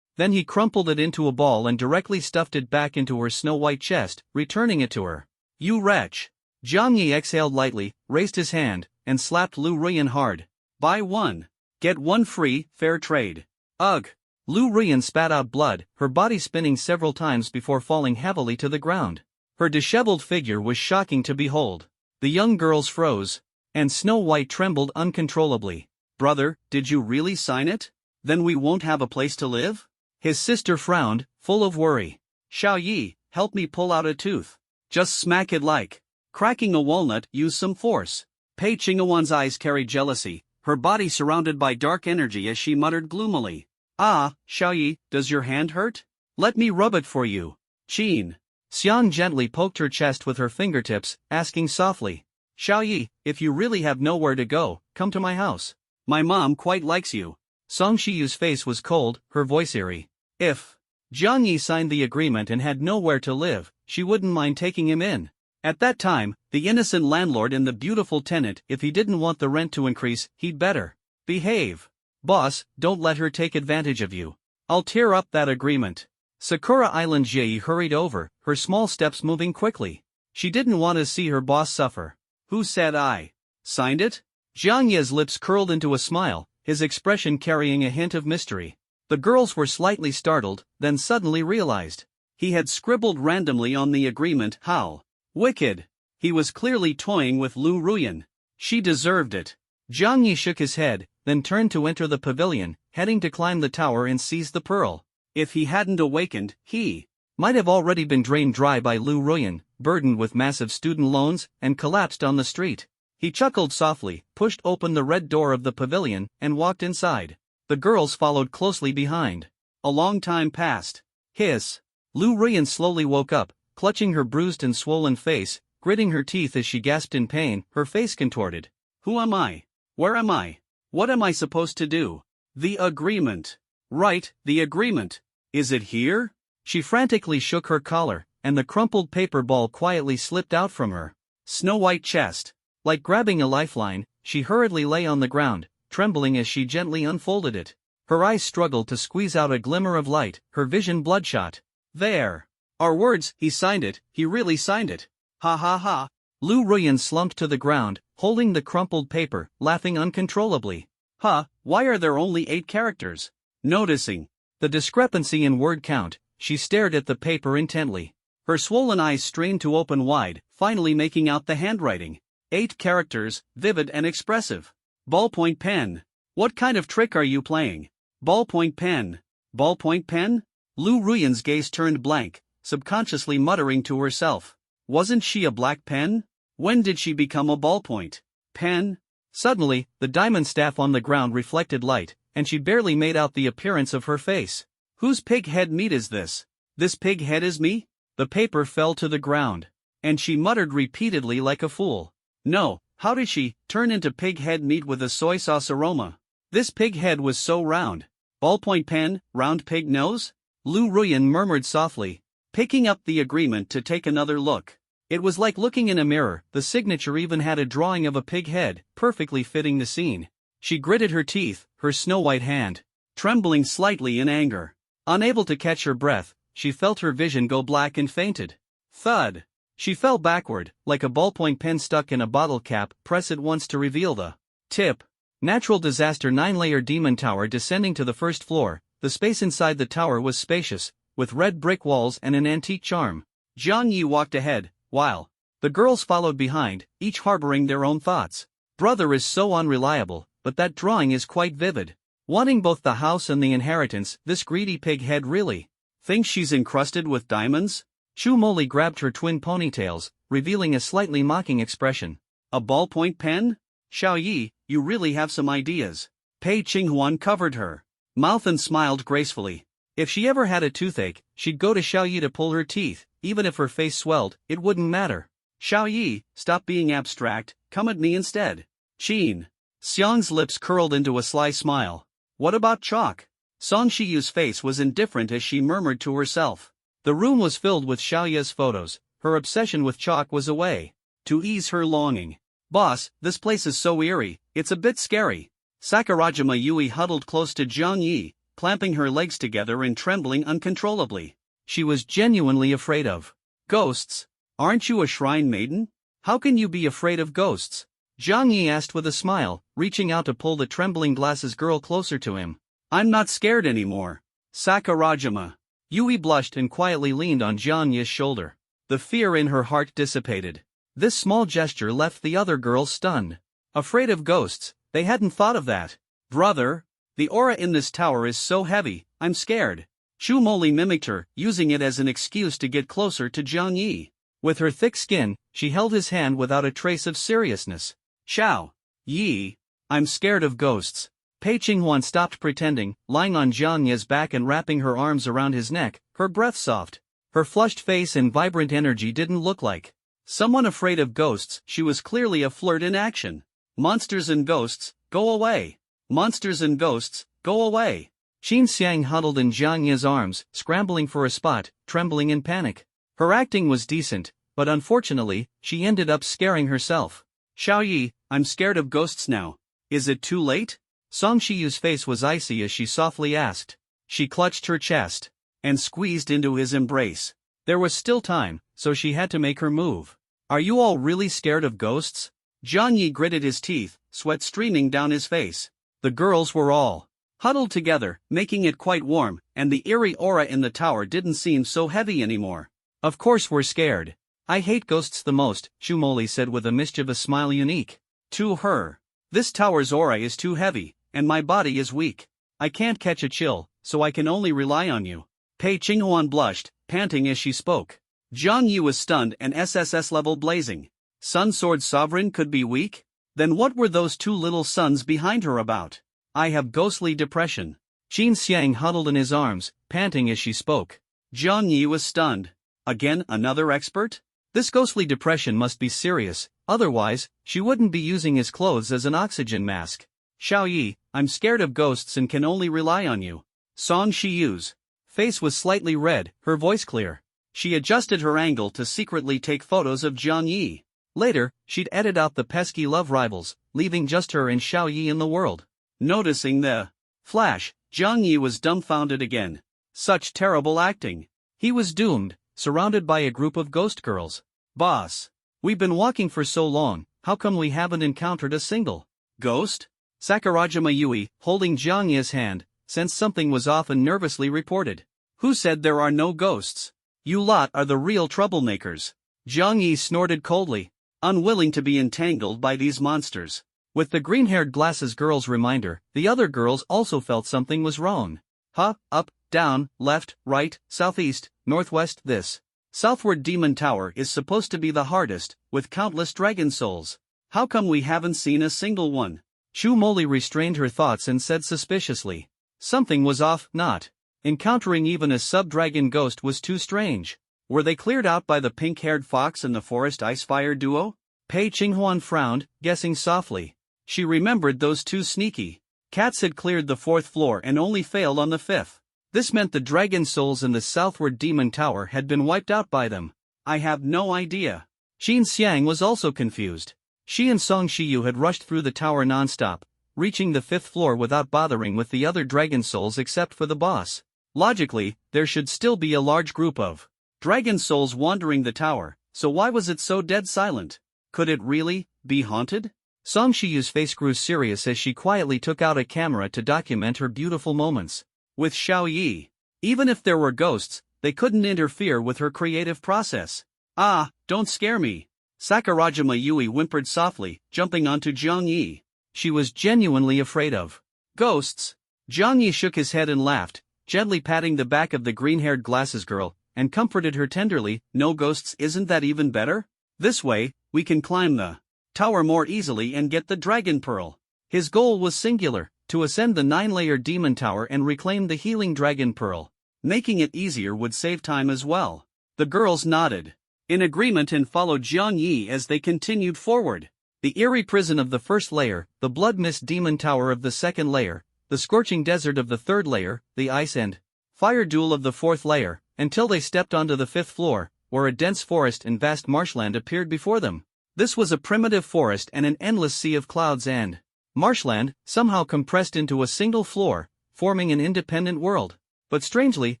Then he crumpled it into a ball and directly stuffed it back into her snow-white chest, returning it to her. You wretch. Jiang Yi exhaled lightly, raised his hand, and slapped Lu Ruyan hard. Buy one. Get one free, fair trade. Ugh. Lu Ruyan spat out blood, her body spinning several times before falling heavily to the ground. Her disheveled figure was shocking to behold. The young girls froze, and Snow White trembled uncontrollably. Brother, did you really sign it? Then we won't have a place to live? His sister frowned, full of worry. Xiao Yi, help me pull out a tooth. Just smack it like cracking a walnut, use some force. Pei Qinghuan's eyes carried jealousy, her body surrounded by dark energy as she muttered gloomily. Ah, Xiao Yi, does your hand hurt? Let me rub it for you. Qin. Xiang gently poked her chest with her fingertips, asking softly. Xiao Yi, if you really have nowhere to go, come to my house. My mom quite likes you. Song Shiyu's face was cold, her voice eerie. If Jiang Yi signed the agreement and had nowhere to live, she wouldn't mind taking him in. At that time, the innocent landlord and the beautiful tenant, if he didn't want the rent to increase, he'd better behave. Boss, don't let her take advantage of you. I'll tear up that agreement. Sakura Island Jie hurried over, her small steps moving quickly. She didn't want to see her boss suffer. Who said I signed it? Jiang Yi's lips curled into a smile, his expression carrying a hint of mystery. The girls were slightly startled, then suddenly realized. He had scribbled randomly on the agreement. How wicked. He was clearly toying with Lu Ruyan. She deserved it. Jiang Yi shook his head, then turned to enter the pavilion, heading to climb the tower and seize the pearl. If he hadn't awakened, he might have already been drained dry by Lu Ruyan, burdened with massive student loans, and collapsed on the street. He chuckled softly, pushed open the red door of the pavilion, and walked inside. The girls followed closely behind. A long time passed. Hiss. Lu Ruyan slowly woke up, clutching her bruised and swollen face, gritting her teeth as she gasped in pain, her face contorted. Who am I? Where am I? What am I supposed to do? The agreement. Right, the agreement. Is it here? She frantically shook her collar, and the crumpled paper ball quietly slipped out from her snow-white chest. Like grabbing a lifeline, she hurriedly lay on the ground, trembling as she gently unfolded it. Her eyes struggled to squeeze out a glimmer of light, her vision bloodshot. There. Our words, he signed it, he really signed it. Ha ha ha. Lu Ruyan slumped to the ground, holding the crumpled paper, laughing uncontrollably. Why are there only 8 characters? Noticing the discrepancy in word count, she stared at the paper intently. Her swollen eyes strained to open wide, finally making out the handwriting. 8 characters, vivid and expressive. Ballpoint pen. What kind of trick are you playing? Ballpoint pen. Ballpoint pen? Lu Ruyan's gaze turned blank, subconsciously muttering to herself. Wasn't she a black pen? When did she become a ballpoint pen? Suddenly, the diamond staff on the ground reflected light, and she barely made out the appearance of her face. Whose pig head meat is this? This pig head is me? The paper fell to the ground, and she muttered repeatedly like a fool. No, how did she turn into pig head meat with a soy sauce aroma? This pig head was so round. Ballpoint pen, round pig nose? Lu Ruyan murmured softly, picking up the agreement to take another look. It was like looking in a mirror, the signature even had a drawing of a pig head, perfectly fitting the scene. She gritted her teeth, her snow-white hand trembling slightly in anger. Unable to catch her breath, she felt her vision go black and fainted. Thud! She fell backward, like a ballpoint pen stuck in a bottle cap. Press it once to reveal the tip. Natural disaster 9-layer demon tower descending to the first floor. The space inside the tower was spacious, with red brick walls and an antique charm. Jiang Yi walked ahead, while the girls followed behind, each harboring their own thoughts. Brother is so unreliable, but that drawing is quite vivid. Wanting both the house and the inheritance, this greedy pig head really thinks she's encrusted with diamonds? Chu Moli grabbed her twin ponytails, revealing a slightly mocking expression. A ballpoint pen? Xiao Yi, you really have some ideas. Pei Qinghuan covered her mouth and smiled gracefully. If she ever had a toothache, she'd go to Xiao Yi to pull her teeth. Even if her face swelled, it wouldn't matter. Xiao Yi, stop being abstract, come at me instead. Qin. Xiang's lips curled into a sly smile. What about chalk? Song Shiyu's face was indifferent as she murmured to herself. The room was filled with Xiaoya's photos, her obsession with chalk was away. To ease her longing. Boss, this place is so eerie, it's a bit scary. Sakurajima Yui huddled close to Zhang Yi, clamping her legs together and trembling uncontrollably. She was genuinely afraid of ghosts. Aren't you a shrine maiden? How can you be afraid of ghosts? Zhang Yi asked with a smile, reaching out to pull the trembling glasses girl closer to him. I'm not scared anymore. Sakurajima. Yui blushed and quietly leaned on Zhang Yi's shoulder. The fear in her heart dissipated. This small gesture left the other girls stunned. Afraid of ghosts, they hadn't thought of that. Brother, the aura in this tower is so heavy, I'm scared. Chu Moli mimicked her, using it as an excuse to get closer to Zhang Yi. With her thick skin, she held his hand without a trace of seriousness. Xiao Yi, I'm scared of ghosts. Pei Qinghuan stopped pretending, lying on Zhang Yi's back and wrapping her arms around his neck, her breath soft. Her flushed face and vibrant energy didn't look like someone afraid of ghosts. She was clearly a flirt in action. Monsters and ghosts, go away. Monsters and ghosts, go away. Qin Xiang huddled in Zhang Yi's arms, scrambling for a spot, trembling in panic. Her acting was decent, but unfortunately, she ended up scaring herself. Xiao Yi, I'm scared of ghosts now. Is it too late? Song Shiyu's face was icy as she softly asked. She clutched her chest and squeezed into his embrace. There was still time, so she had to make her move. Are you all really scared of ghosts? Zhang Yi gritted his teeth, sweat streaming down his face. The girls were all huddled together, making it quite warm, and the eerie aura in the tower didn't seem so heavy anymore. Of course we're scared. I hate ghosts the most, Shumoli said with a mischievous smile unique to her. This tower's aura is too heavy, and my body is weak. I can't catch a chill, so I can only rely on you. Pei Qinghuan blushed, panting as she spoke. Zhang Yi was stunned and SSS-level blazing. Sun Sword Sovereign could be weak? Then what were those two little suns behind her about? I have ghostly depression. Qin Xiang huddled in his arms, panting as she spoke. Zhang Yi was stunned. Again another expert? This ghostly depression must be serious, otherwise, she wouldn't be using his clothes as an oxygen mask. Xiao Yi, I'm scared of ghosts and can only rely on you. Song Shiyu's face was slightly red, her voice clear. She adjusted her angle to secretly take photos of Zhang Yi. Later, she'd edit out the pesky love rivals, leaving just her and Xiao Yi in the world. Noticing the flash, Zhang Yi was dumbfounded again. Such terrible acting. He was doomed, surrounded by a group of ghost girls. Boss, we've been walking for so long, how come we haven't encountered a single ghost? Sakurajima Yui, holding Zhang Yi's hand, sensed something was off and nervously reported. Who said there are no ghosts? You lot are the real troublemakers. Zhang Yi snorted coldly, unwilling to be entangled by these monsters. With the green-haired glasses girl's reminder, the other girls also felt something was wrong. Up, down, left, right, southeast, northwest. This southward demon tower is supposed to be the hardest, with countless dragon souls. How come we haven't seen a single one? Chu Moli restrained her thoughts and said suspiciously. Something was off, not encountering even a sub-dragon ghost was too strange. Were they cleared out by the pink-haired fox and the forest ice-fire duo? Pei Qinghuan frowned, guessing softly. She remembered those two sneaky cats had cleared the 4th floor and only failed on the 5th. This meant the dragon souls in the southward demon tower had been wiped out by them. I have no idea. Qin Xiang was also confused. She and Song Shiyu had rushed through the tower non-stop, reaching the 5th floor without bothering with the other dragon souls except for the boss. Logically, there should still be a large group of dragon souls wandering the tower, so why was it so dead silent? Could it really be haunted? Song Shiyu's face grew serious as she quietly took out a camera to document her beautiful moments with Xiao Yi. Even if there were ghosts, they couldn't interfere with her creative process. Ah, don't scare me. Sakurajima Yui whimpered softly, jumping onto Zhang Yi. She was genuinely afraid of ghosts. Zhang Yi shook his head and laughed, gently patting the back of the green-haired glasses girl, and comforted her tenderly. No ghosts, isn't that even better? This way, we can climb the tower more easily and get the dragon pearl. His goal was singular, to ascend the 9-layer demon tower and reclaim the healing dragon pearl. Making it easier would save time as well. The girls nodded. in agreement and followed Jiang Yi as they continued forward. The eerie prison of the first layer, the blood mist demon tower of the second layer, the scorching desert of the third layer, the ice and fire duel of the fourth layer, until they stepped onto the fifth floor, where a dense forest and vast marshland appeared before them. This was a primitive forest and an endless sea of clouds and marshland, somehow compressed into a single floor, forming an independent world. But strangely,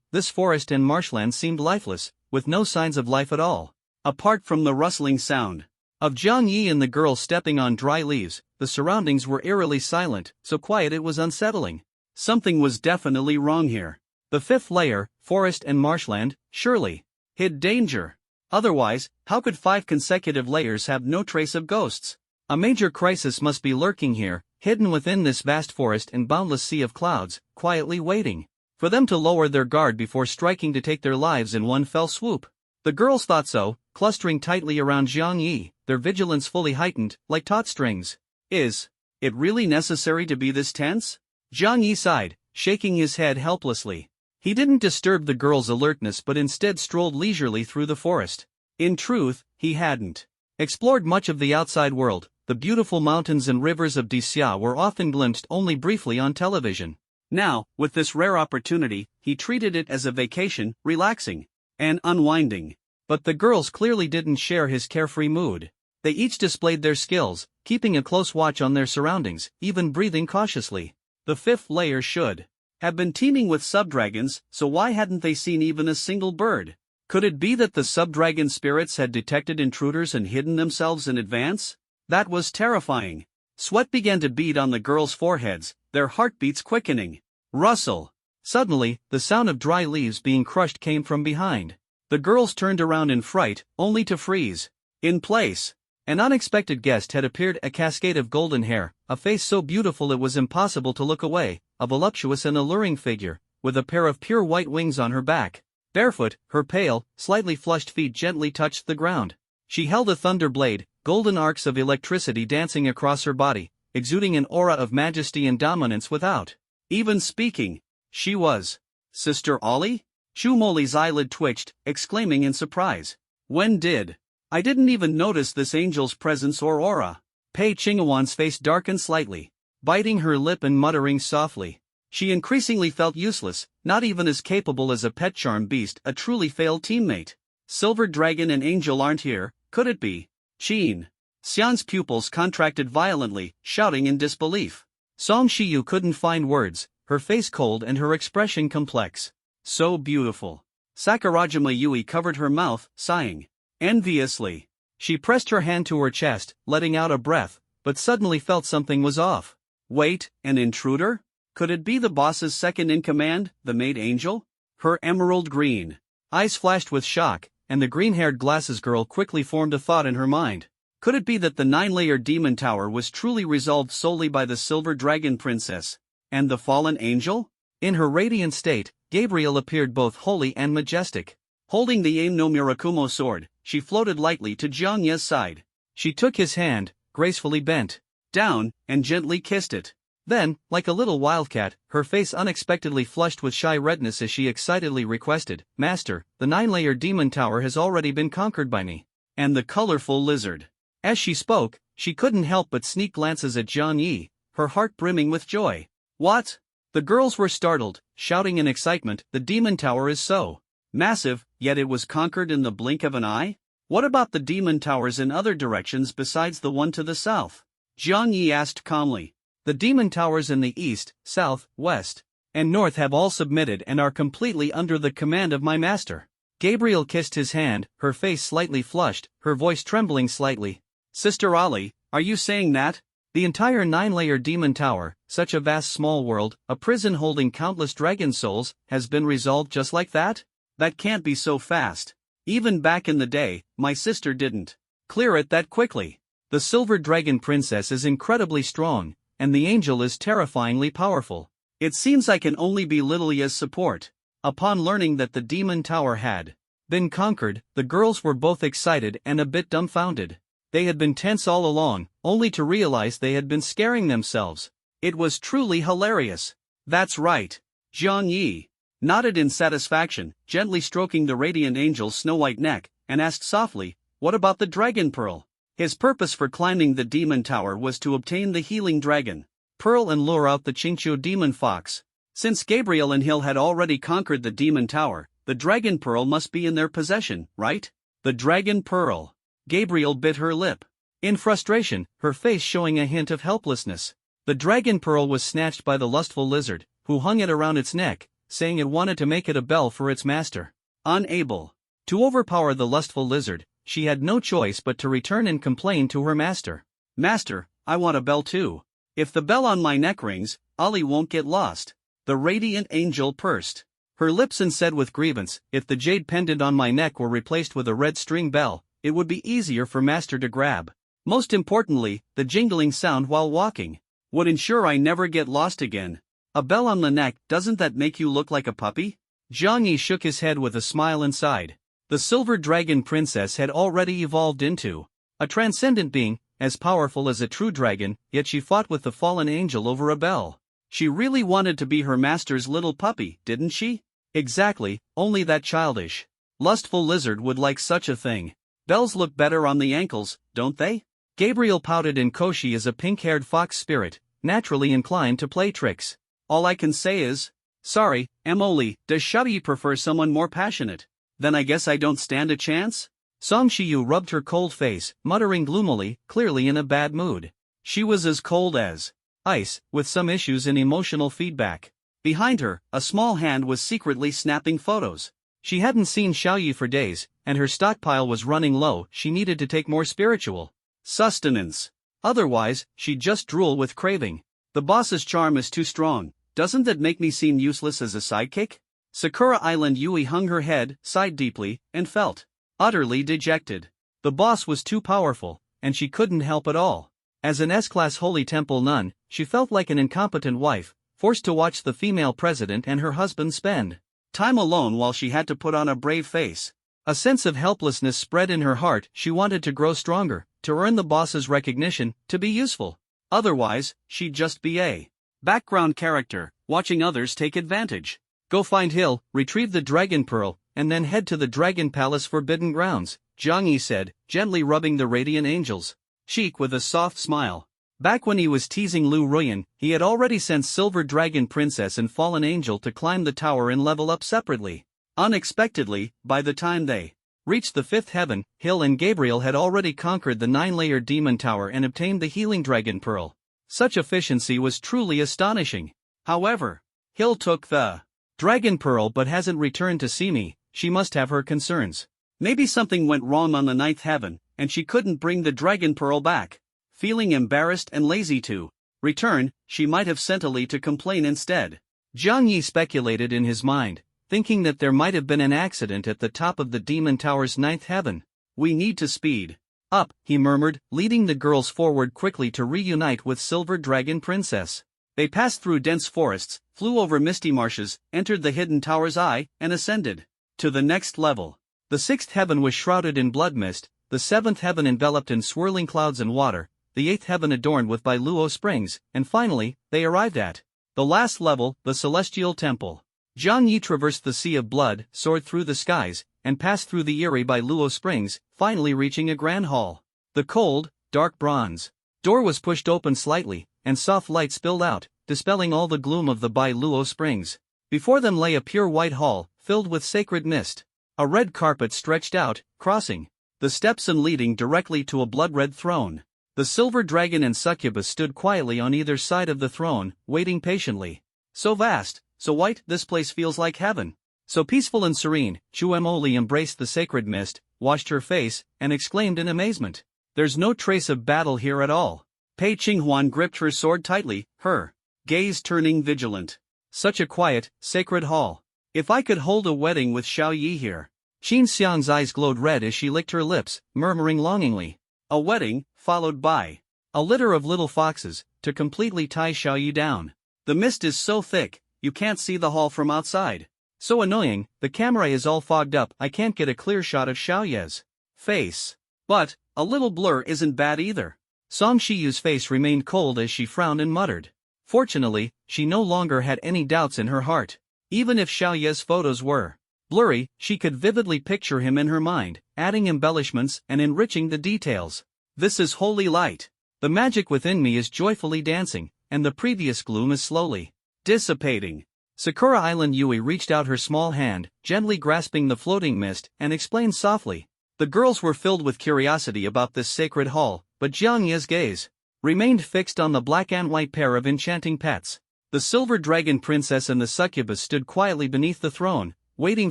this forest and marshland seemed lifeless, with no signs of life at all. Apart from the rustling sound of Jiang Yi and the girl stepping on dry leaves, the surroundings were eerily silent, so quiet it was unsettling. Something was definitely wrong here. The fifth layer, forest and marshland, surely hid danger. Otherwise, how could 5 consecutive layers have no trace of ghosts? A major crisis must be lurking here, hidden within this vast forest and boundless sea of clouds, quietly waiting for them to lower their guard before striking to take their lives in one fell swoop. The girls thought so, clustering tightly around Jiang Yi, their vigilance fully heightened, like taut strings. Is it really necessary to be this tense? Jiang Yi sighed, shaking his head helplessly. He didn't disturb the girls' alertness but instead strolled leisurely through the forest. In truth, he hadn't explored much of the outside world. The beautiful mountains and rivers of Dixia were often glimpsed only briefly on television. Now, with this rare opportunity, he treated it as a vacation, relaxing and unwinding. But the girls clearly didn't share his carefree mood. They each displayed their skills, keeping a close watch on their surroundings, even breathing cautiously. The fifth layer should have been teeming with subdragons, so why hadn't they seen even a single bird? Could it be that the subdragon spirits had detected intruders and hidden themselves in advance? That was terrifying. Sweat began to bead on the girls' foreheads, their heartbeats quickening. Rustle! Suddenly, the sound of dry leaves being crushed came from behind. The girls turned around in fright, only to freeze in place. An unexpected guest had appeared, a cascade of golden hair, a face so beautiful it was impossible to look away, a voluptuous and alluring figure, with a pair of pure white wings on her back. Barefoot, her pale, slightly flushed feet gently touched the ground. She held a thunder blade, golden arcs of electricity dancing across her body, exuding an aura of majesty and dominance without even speaking. She was Sister Ollie? Chu Moli's eyelid twitched, exclaiming in surprise. When did I didn't even notice this angel's presence or aura. Pei Qinghuan's face darkened slightly, biting her lip and muttering softly. She increasingly felt useless, not even as capable as a pet charm beast, a truly failed teammate. Silver Dragon and Angel aren't here, could it be? Qin Xian's pupils contracted violently, shouting in disbelief. Song Shiyu couldn't find words, her face cold and her expression complex. So beautiful. Sakurajima Yui covered her mouth, sighing enviously. She pressed her hand to her chest, letting out a breath, but suddenly felt something was off. Wait, an intruder? Could it be the boss's second-in-command, the maid angel? Her emerald green eyes flashed with shock, and the green-haired glasses girl quickly formed a thought in her mind. Could it be that the 9-layer demon tower was truly resolved solely by the Silver Dragon Princess and the fallen angel? In her radiant state, Gabriel appeared both holy and majestic. Holding the Aim no Murakumo sword, she floated lightly to Jiang Ye's side. She took his hand, gracefully bent down, and gently kissed it. Then, like a little wildcat, her face unexpectedly flushed with shy redness as she excitedly requested, "Master, the 9-layer demon tower has already been conquered by me." And the colorful lizard. As she spoke, she couldn't help but sneak glances at Jiang Yi, her heart brimming with joy. What? The girls were startled, shouting in excitement, the demon tower is so massive, yet it was conquered in the blink of an eye? What about the demon towers in other directions besides the one to the south? Jiang Yi asked calmly. The demon towers in the east, south, west, and north have all submitted and are completely under the command of my master. Gabriel kissed his hand, her face slightly flushed, her voice trembling slightly. Sister Ollie, are you saying that the entire 9-layer demon tower, such a vast small world, a prison holding countless dragon souls, has been resolved just like that? That can't be so fast. Even back in the day, my sister didn't clear it that quickly. The Silver Dragon Princess is incredibly strong, and the angel is terrifyingly powerful. It seems I can only be Lilia's support. Upon learning that the demon tower had been conquered, the girls were both excited and a bit dumbfounded. They had been tense all along, only to realize they had been scaring themselves. It was truly hilarious. That's right. Jiang Yi nodded in satisfaction, gently stroking the radiant angel's snow-white neck, and asked softly, "What about the dragon pearl?" His purpose for climbing the demon tower was to obtain the healing dragon pearl and lure out the Qingqiu demon fox. Since Gabriel and Hill had already conquered the demon tower, the dragon pearl must be in their possession, right? The dragon pearl. Gabriel bit her lip. In frustration, her face showing a hint of helplessness. The dragon pearl was snatched by the lustful lizard, who hung it around its neck, saying it wanted to make it a bell for its master. Unable to overpower the lustful lizard, she had no choice but to return and complain to her master. "Master, I want a bell too. If the bell on my neck rings, Ollie won't get lost." The radiant angel pursed her lips and said with grievance, "If the jade pendant on my neck were replaced with a red string bell, it would be easier for master to grab. Most importantly, the jingling sound while walking would ensure I never get lost again. A bell on the neck, doesn't that make you look like a puppy?" Zhang Yi shook his head with a smile and sighed. The silver dragon princess had already evolved into a transcendent being, as powerful as a true dragon, yet she fought with the fallen angel over a bell. She really wanted to be her master's little puppy, didn't she? Exactly, only that childish, lustful lizard would like such a thing. Bells look better on the ankles, don't they? Gabriel pouted, and Koshi is a pink-haired fox spirit, naturally inclined to play tricks. All I can say is, sorry, Emily, does Xiaoyi prefer someone more passionate? Then I guess I don't stand a chance? Song Shiyu rubbed her cold face, muttering gloomily, clearly in a bad mood. She was as cold as ice, with some issues in emotional feedback. Behind her, a small hand was secretly snapping photos. She hadn't seen Xiaoyi for days, and her stockpile was running low. She needed to take more spiritual sustenance. Otherwise, she'd just drool with craving. The boss's charm is too strong. Doesn't that make me seem useless as a sidekick? Sakura Island Yui hung her head, sighed deeply, and felt utterly dejected. The boss was too powerful, and she couldn't help at all. As an S-class Holy Temple nun, she felt like an incompetent wife, forced to watch the female president and her husband spend time alone while she had to put on a brave face. A sense of helplessness spread in her heart. She wanted to grow stronger, to earn the boss's recognition, to be useful. Otherwise, she'd just be a background character, watching others take advantage. Go find Hill, retrieve the dragon pearl, and then head to the Dragon Palace Forbidden Grounds, Zhang Yi said, gently rubbing the radiant angel's cheek with a soft smile. Back when he was teasing Lu Ruyan, he had already sent Silver Dragon Princess and Fallen Angel to climb the tower and level up separately. Unexpectedly, by the time they reached the fifth heaven, Hill and Gabriel had already conquered the 9-layer demon tower and obtained the healing dragon pearl. Such efficiency was truly astonishing. However, Hill took the dragon pearl but hasn't returned to see me. She must have her concerns. Maybe something went wrong on the 9th heaven, and she couldn't bring the dragon pearl back. Feeling embarrassed and lazy to return, she might have sent Ali to complain instead. Zhang Yi speculated in his mind, thinking that there might have been an accident at the top of the demon tower's 9th heaven. We need to speed up, he murmured, leading the girls forward quickly to reunite with Silver Dragon Princess. They passed through dense forests, flew over misty marshes, entered the hidden tower's eye, and ascended to the next level. The 6th heaven was shrouded in blood mist, the 7th heaven enveloped in swirling clouds and water, the 8th heaven adorned with Bailuo springs, and finally, they arrived at the last level, the Celestial Temple. Zhang Yi traversed the sea of blood, soared through the skies, and passed through the eerie Bailuo springs, finally reaching a grand hall. The cold, dark bronze door was pushed open slightly, and soft light spilled out, dispelling all the gloom of the Bailuo springs. Before them lay a pure white hall, filled with sacred mist. A red carpet stretched out, crossing the steps and leading directly to a blood-red throne. The silver dragon and succubus stood quietly on either side of the throne, waiting patiently. So vast, so white, this place feels like heaven. So peaceful and serene. Chu Emoli embraced the sacred mist, washed her face, and exclaimed in amazement. There's no trace of battle here at all. Pei Qinghuan gripped her sword tightly, her gaze turning vigilant. Such a quiet, sacred hall. If I could hold a wedding with Xiaoyi here. Qin Xiang's eyes glowed red as she licked her lips, murmuring longingly. A wedding, followed by a litter of little foxes, to completely tie Xiaoyi down. The mist is so thick, you can't see the hall from outside. So annoying, the camera is all fogged up, I can't get a clear shot of Xiaoye's face. But, a little blur isn't bad either. Song Shiyu's face remained cold as she frowned and muttered. Fortunately, she no longer had any doubts in her heart. Even if Xiaoye's photos were blurry, she could vividly picture him in her mind, adding embellishments and enriching the details. This is holy light. The magic within me is joyfully dancing, and the previous gloom is slowly dissipating. Sakura Island Yui reached out her small hand, gently grasping the floating mist, and explained softly. The girls were filled with curiosity about this sacred hall, but Jiang Ye's gaze remained fixed on the black and white pair of enchanting pets. The silver dragon princess and the succubus stood quietly beneath the throne, waiting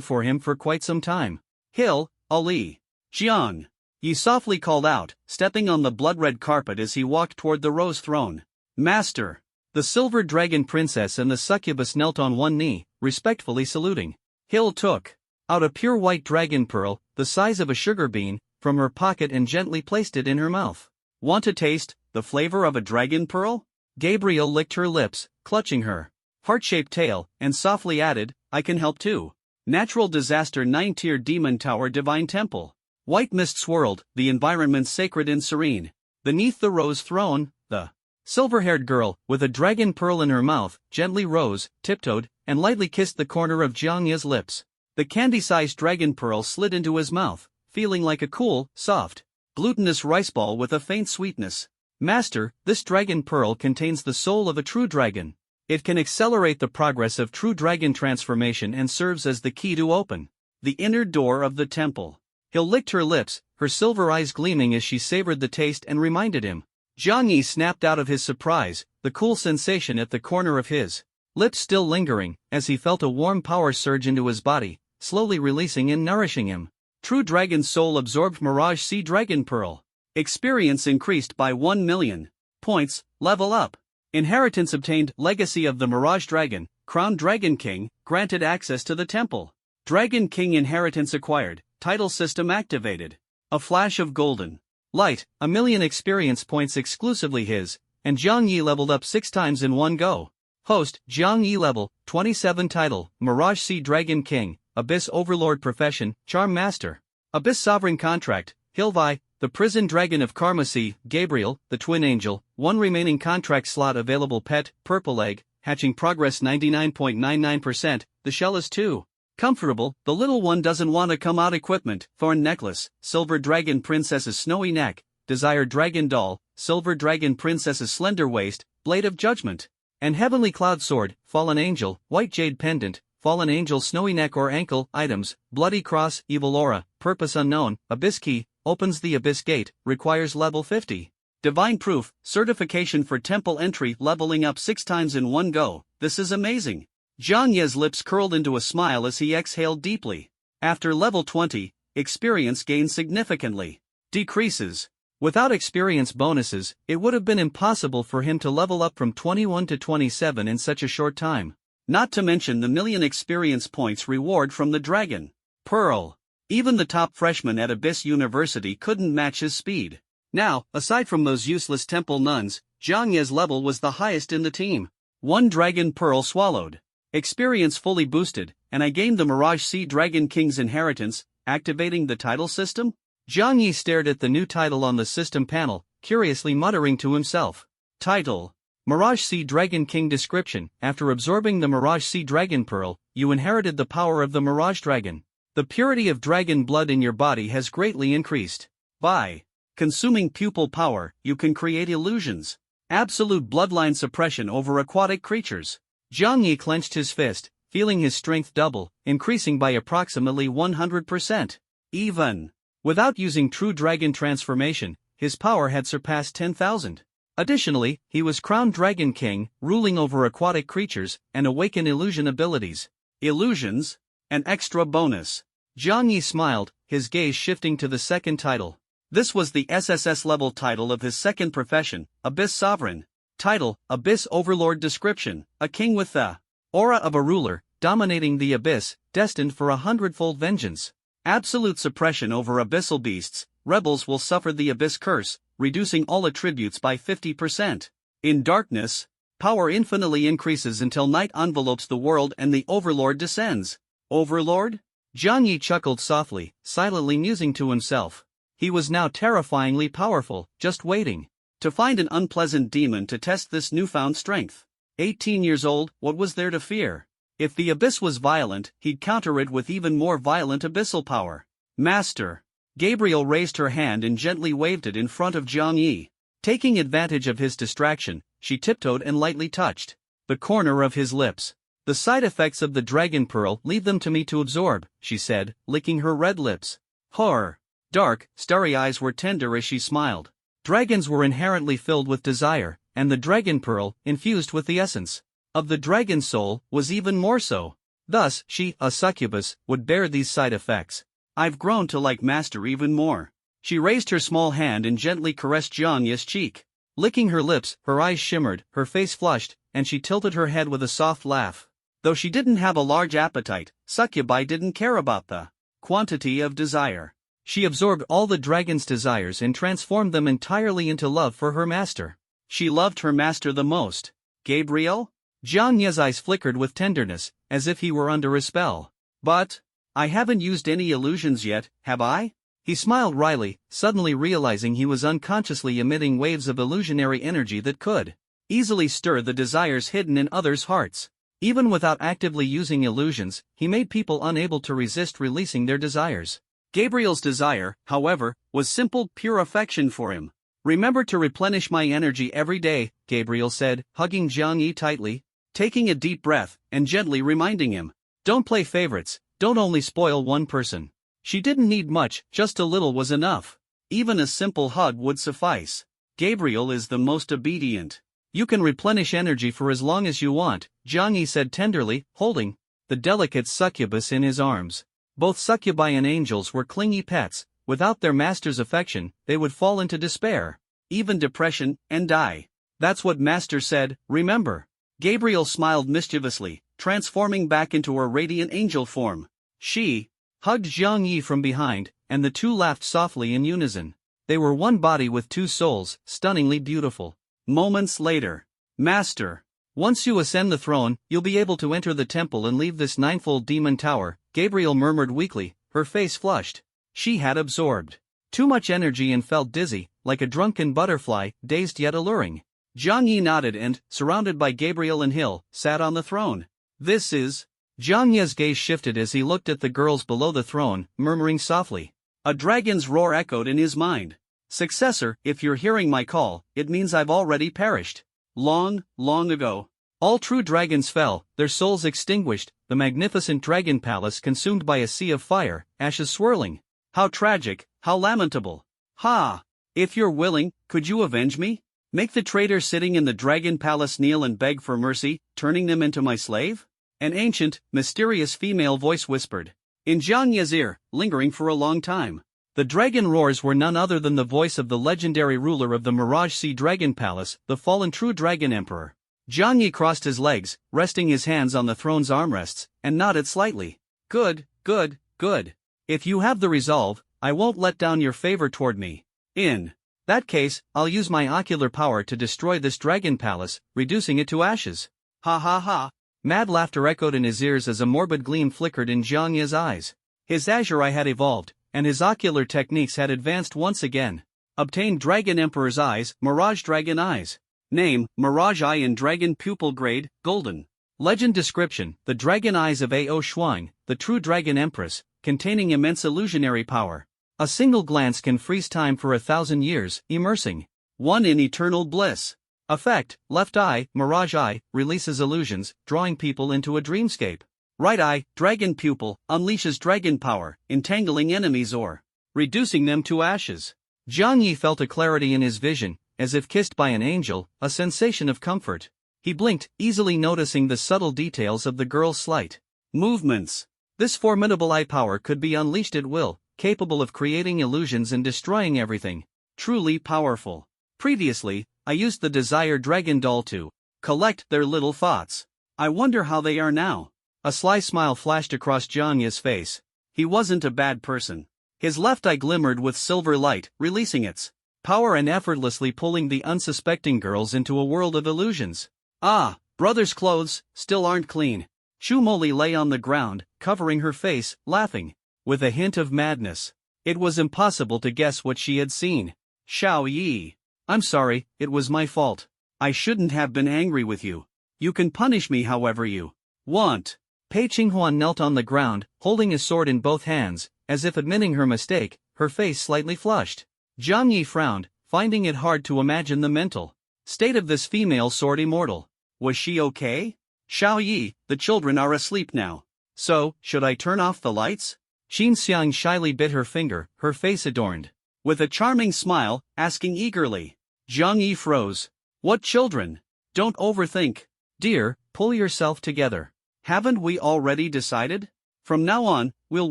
for him for quite some time. Hill, Ali. Jiang Yi softly called out, stepping on the blood-red carpet as he walked toward the rose throne. Master. The silver dragon princess and the succubus knelt on one knee, respectfully saluting. Hill took out a pure white dragon pearl, the size of a sugar bean, from her pocket and gently placed it in her mouth. Want to taste the flavor of a dragon pearl? Gabriel licked her lips, clutching her heart-shaped tail, and softly added, I can help too. Natural disaster 9-tier demon tower divine temple. White mist swirled, the environment sacred and serene. Beneath the rose throne, the silver-haired girl, with a dragon pearl in her mouth, gently rose, tiptoed, and lightly kissed the corner of Jiang Ye's lips. The candy-sized dragon pearl slid into his mouth, feeling like a cool, soft, glutinous rice ball with a faint sweetness. Master, this dragon pearl contains the soul of a true dragon. It can accelerate the progress of true dragon transformation and serves as the key to open the inner door of the temple. Hill licked her lips, her silver eyes gleaming as she savored the taste and reminded him. Jiang Yi snapped out of his surprise, the cool sensation at the corner of his lips still lingering, as he felt a warm power surge into his body, slowly releasing and nourishing him. True Dragon Soul absorbed Mirage Sea Dragon Pearl. Experience increased by 1 million points, level up. Inheritance obtained, Legacy of the Mirage Dragon, Crowned Dragon King, granted access to the temple. Dragon King inheritance acquired, title system activated. A flash of golden light, 1 million experience points exclusively his, and Jiang Yi leveled up 6 times in one go. Host, Jiang Yi level, 27 title, Mirage Sea Dragon King, Abyss Overlord profession, Charm Master. Abyss Sovereign contract, Hilvi, the Prison Dragon of Karma Sea, Gabriel, the Twin Angel, 1 remaining contract slot available pet, Purple Egg, hatching progress 99.99%, the shell is too comfortable, the little one doesn't want to come out equipment, Thorn Necklace, Silver Dragon Princess's Snowy Neck, Desire Dragon Doll, Silver Dragon Princess's Slender Waist, Blade of Judgment, and Heavenly Cloud Sword, Fallen Angel, White Jade Pendant, Fallen Angel Snowy Neck or Ankle, items, Bloody Cross, Evil Aura, Purpose Unknown, Abyss Key, opens the Abyss Gate, requires level 50. Divine Proof, certification for temple entry, leveling up 6 times in one go. This is amazing. Jiang Ye's lips curled into a smile as he exhaled deeply. After level 20, experience gains significantly decreases. Without experience bonuses, it would have been impossible for him to level up from 21 to 27 in such a short time. Not to mention the million experience points reward from the Dragon Pearl. Even the top freshman at Abyss University couldn't match his speed. Now, aside from those useless temple nuns, Jiang Ye's level was the highest in the team. 1 Dragon Pearl swallowed. Experience fully boosted, and I gained the Mirage Sea Dragon King's inheritance, activating the title system? Jiang Yi stared at the new title on the system panel, curiously muttering to himself. Title: Mirage Sea Dragon King. Description: after absorbing the Mirage Sea Dragon Pearl, you inherited the power of the Mirage Dragon. The purity of dragon blood in your body has greatly increased. By consuming pupil power, you can create illusions. Absolute bloodline suppression over aquatic creatures. Jiang Yi clenched his fist, feeling his strength double, increasing by approximately 100%. Even without using true dragon transformation, his power had surpassed 10,000. Additionally, he was crowned Dragon King, ruling over aquatic creatures, and awaken illusion abilities. Illusions? An extra bonus. Jiang Yi smiled, his gaze shifting to the second title. This was the SSS-level title of his second profession, Abyss Sovereign. Title: Abyss Overlord. Description: a king with the aura of a ruler, dominating the abyss, destined for 100-fold vengeance. Absolute suppression over abyssal beasts, rebels will suffer the abyss curse, reducing all attributes by 50%. In darkness, power infinitely increases until night envelopes the world and the Overlord descends. Overlord? Jiang Yi chuckled softly, silently musing to himself. He was now terrifyingly powerful, just waiting to find an unpleasant demon to test this newfound strength. 18 years old, what was there to fear? If the abyss was violent, he'd counter it with even more violent abyssal power. Master. Gabriel raised her hand and gently waved it in front of Jiang Yi. Taking advantage of his distraction, she tiptoed and lightly touched the corner of his lips. "The side effects of the dragon pearl leave them to me to absorb," she said, licking her red lips. Her dark, starry eyes were tender as she smiled. Dragons were inherently filled with desire, and the dragon pearl, infused with the essence of the dragon soul, was even more so. Thus, she, a succubus, would bear these side effects. "I've grown to like Master even more." She raised her small hand and gently caressed Jiang Yi's cheek. Licking her lips, her eyes shimmered, her face flushed, and she tilted her head with a soft laugh. Though she didn't have a large appetite, succubi didn't care about the quantity of desire. She absorbed all the dragon's desires and transformed them entirely into love for her master. She loved her master the most. "Gabriel?" Jiang Yi's eyes flickered with tenderness, as if he were under a spell. "But I haven't used any illusions yet, have I?" He smiled wryly, suddenly realizing he was unconsciously emitting waves of illusionary energy that could easily stir the desires hidden in others' hearts. Even without actively using illusions, he made people unable to resist releasing their desires. Gabriel's desire, however, was simple, pure affection for him. "Remember to replenish my energy every day," Gabriel said, hugging Jiang Yi tightly, taking a deep breath, and gently reminding him. "Don't play favorites, don't only spoil one person." She didn't need much, just a little was enough. Even a simple hug would suffice. "Gabriel is the most obedient. You can replenish energy for as long as you want," Jiang Yi said tenderly, holding the delicate succubus in his arms. Both succubi and angels were clingy pets. Without their master's affection, they would fall into despair, even depression, and die. "That's what Master said, remember." Gabriel smiled mischievously, transforming back into her radiant angel form. She hugged Jiang Yi from behind, and the two laughed softly in unison. They were one body with two souls, stunningly beautiful. Moments later. "Master, once you ascend the throne, you'll be able to enter the temple and leave this ninefold demon tower," Gabriel murmured weakly, her face flushed. She had absorbed too much energy and felt dizzy, like a drunken butterfly, dazed yet alluring. Jiang Yi nodded and, surrounded by Gabriel and Hill, sat on the throne. "This is..." Jiang Yi's gaze shifted as he looked at the girls below the throne, murmuring softly. A dragon's roar echoed in his mind. "Successor, if you're hearing my call, it means I've already perished. Long, long ago. All true dragons fell, their souls extinguished, the magnificent dragon palace consumed by a sea of fire, ashes swirling. How tragic, how lamentable. Ha! If you're willing, could you avenge me? Make the traitor sitting in the dragon palace kneel and beg for mercy, turning them into my slave?" An ancient, mysterious female voice whispered in Jiang Yi's ear, lingering for a long time. The dragon roars were none other than the voice of the legendary ruler of the Mirage Sea Dragon Palace, the fallen true dragon emperor. Jiang Yi crossed his legs, resting his hands on the throne's armrests, and nodded slightly. "Good, good, good. If you have the resolve, I won't let down your favor toward me. In that case, I'll use my ocular power to destroy this dragon palace, reducing it to ashes." "Ha ha ha." Mad laughter echoed in his ears as a morbid gleam flickered in Jiang Yi's eyes. His azure eye had evolved, and his ocular techniques had advanced once again. Obtained Dragon Emperor's eyes, Mirage Dragon Eyes. Name, Mirage Eye in Dragon Pupil Grade, Golden. Legend description, the dragon eyes of A.O. Shuang, the true dragon empress, containing immense illusionary power. A single glance can freeze time for 1,000 years, immersing one in eternal bliss. Effect, left eye, Mirage Eye, releases illusions, drawing people into a dreamscape. Right eye, Dragon Pupil, unleashes dragon power, entangling enemies or reducing them to ashes. Jiang Yi felt a clarity in his vision, as if kissed by an angel, a sensation of comfort. He blinked, easily noticing the subtle details of the girl's slight movements. This formidable eye power could be unleashed at will, capable of creating illusions and destroying everything. Truly powerful. Previously, I used the Desire Dragon doll to collect their little thoughts. I wonder how they are now. A sly smile flashed across Jiang Yi's face. He wasn't a bad person. His left eye glimmered with silver light, releasing its power and effortlessly pulling the unsuspecting girls into a world of illusions. Ah, brother's clothes still aren't clean. Chu Moli lay on the ground, covering her face, laughing with a hint of madness. It was impossible to guess what she had seen. Xiao Yi. "I'm sorry, it was my fault. I shouldn't have been angry with you. You can punish me however you want." Pei Qinghuan knelt on the ground, holding his sword in both hands, as if admitting her mistake, her face slightly flushed. Zhang Yi frowned, finding it hard to imagine the mental state of this female sword immortal. Was she okay? Xiao Yi, the children are asleep now. So, should I turn off the lights? Qin Xiang shyly bit her finger, her face adorned with a charming smile, asking eagerly. Zhang Yi froze. What children? Don't overthink. Dear, pull yourself together. Haven't we already decided? From now on, we'll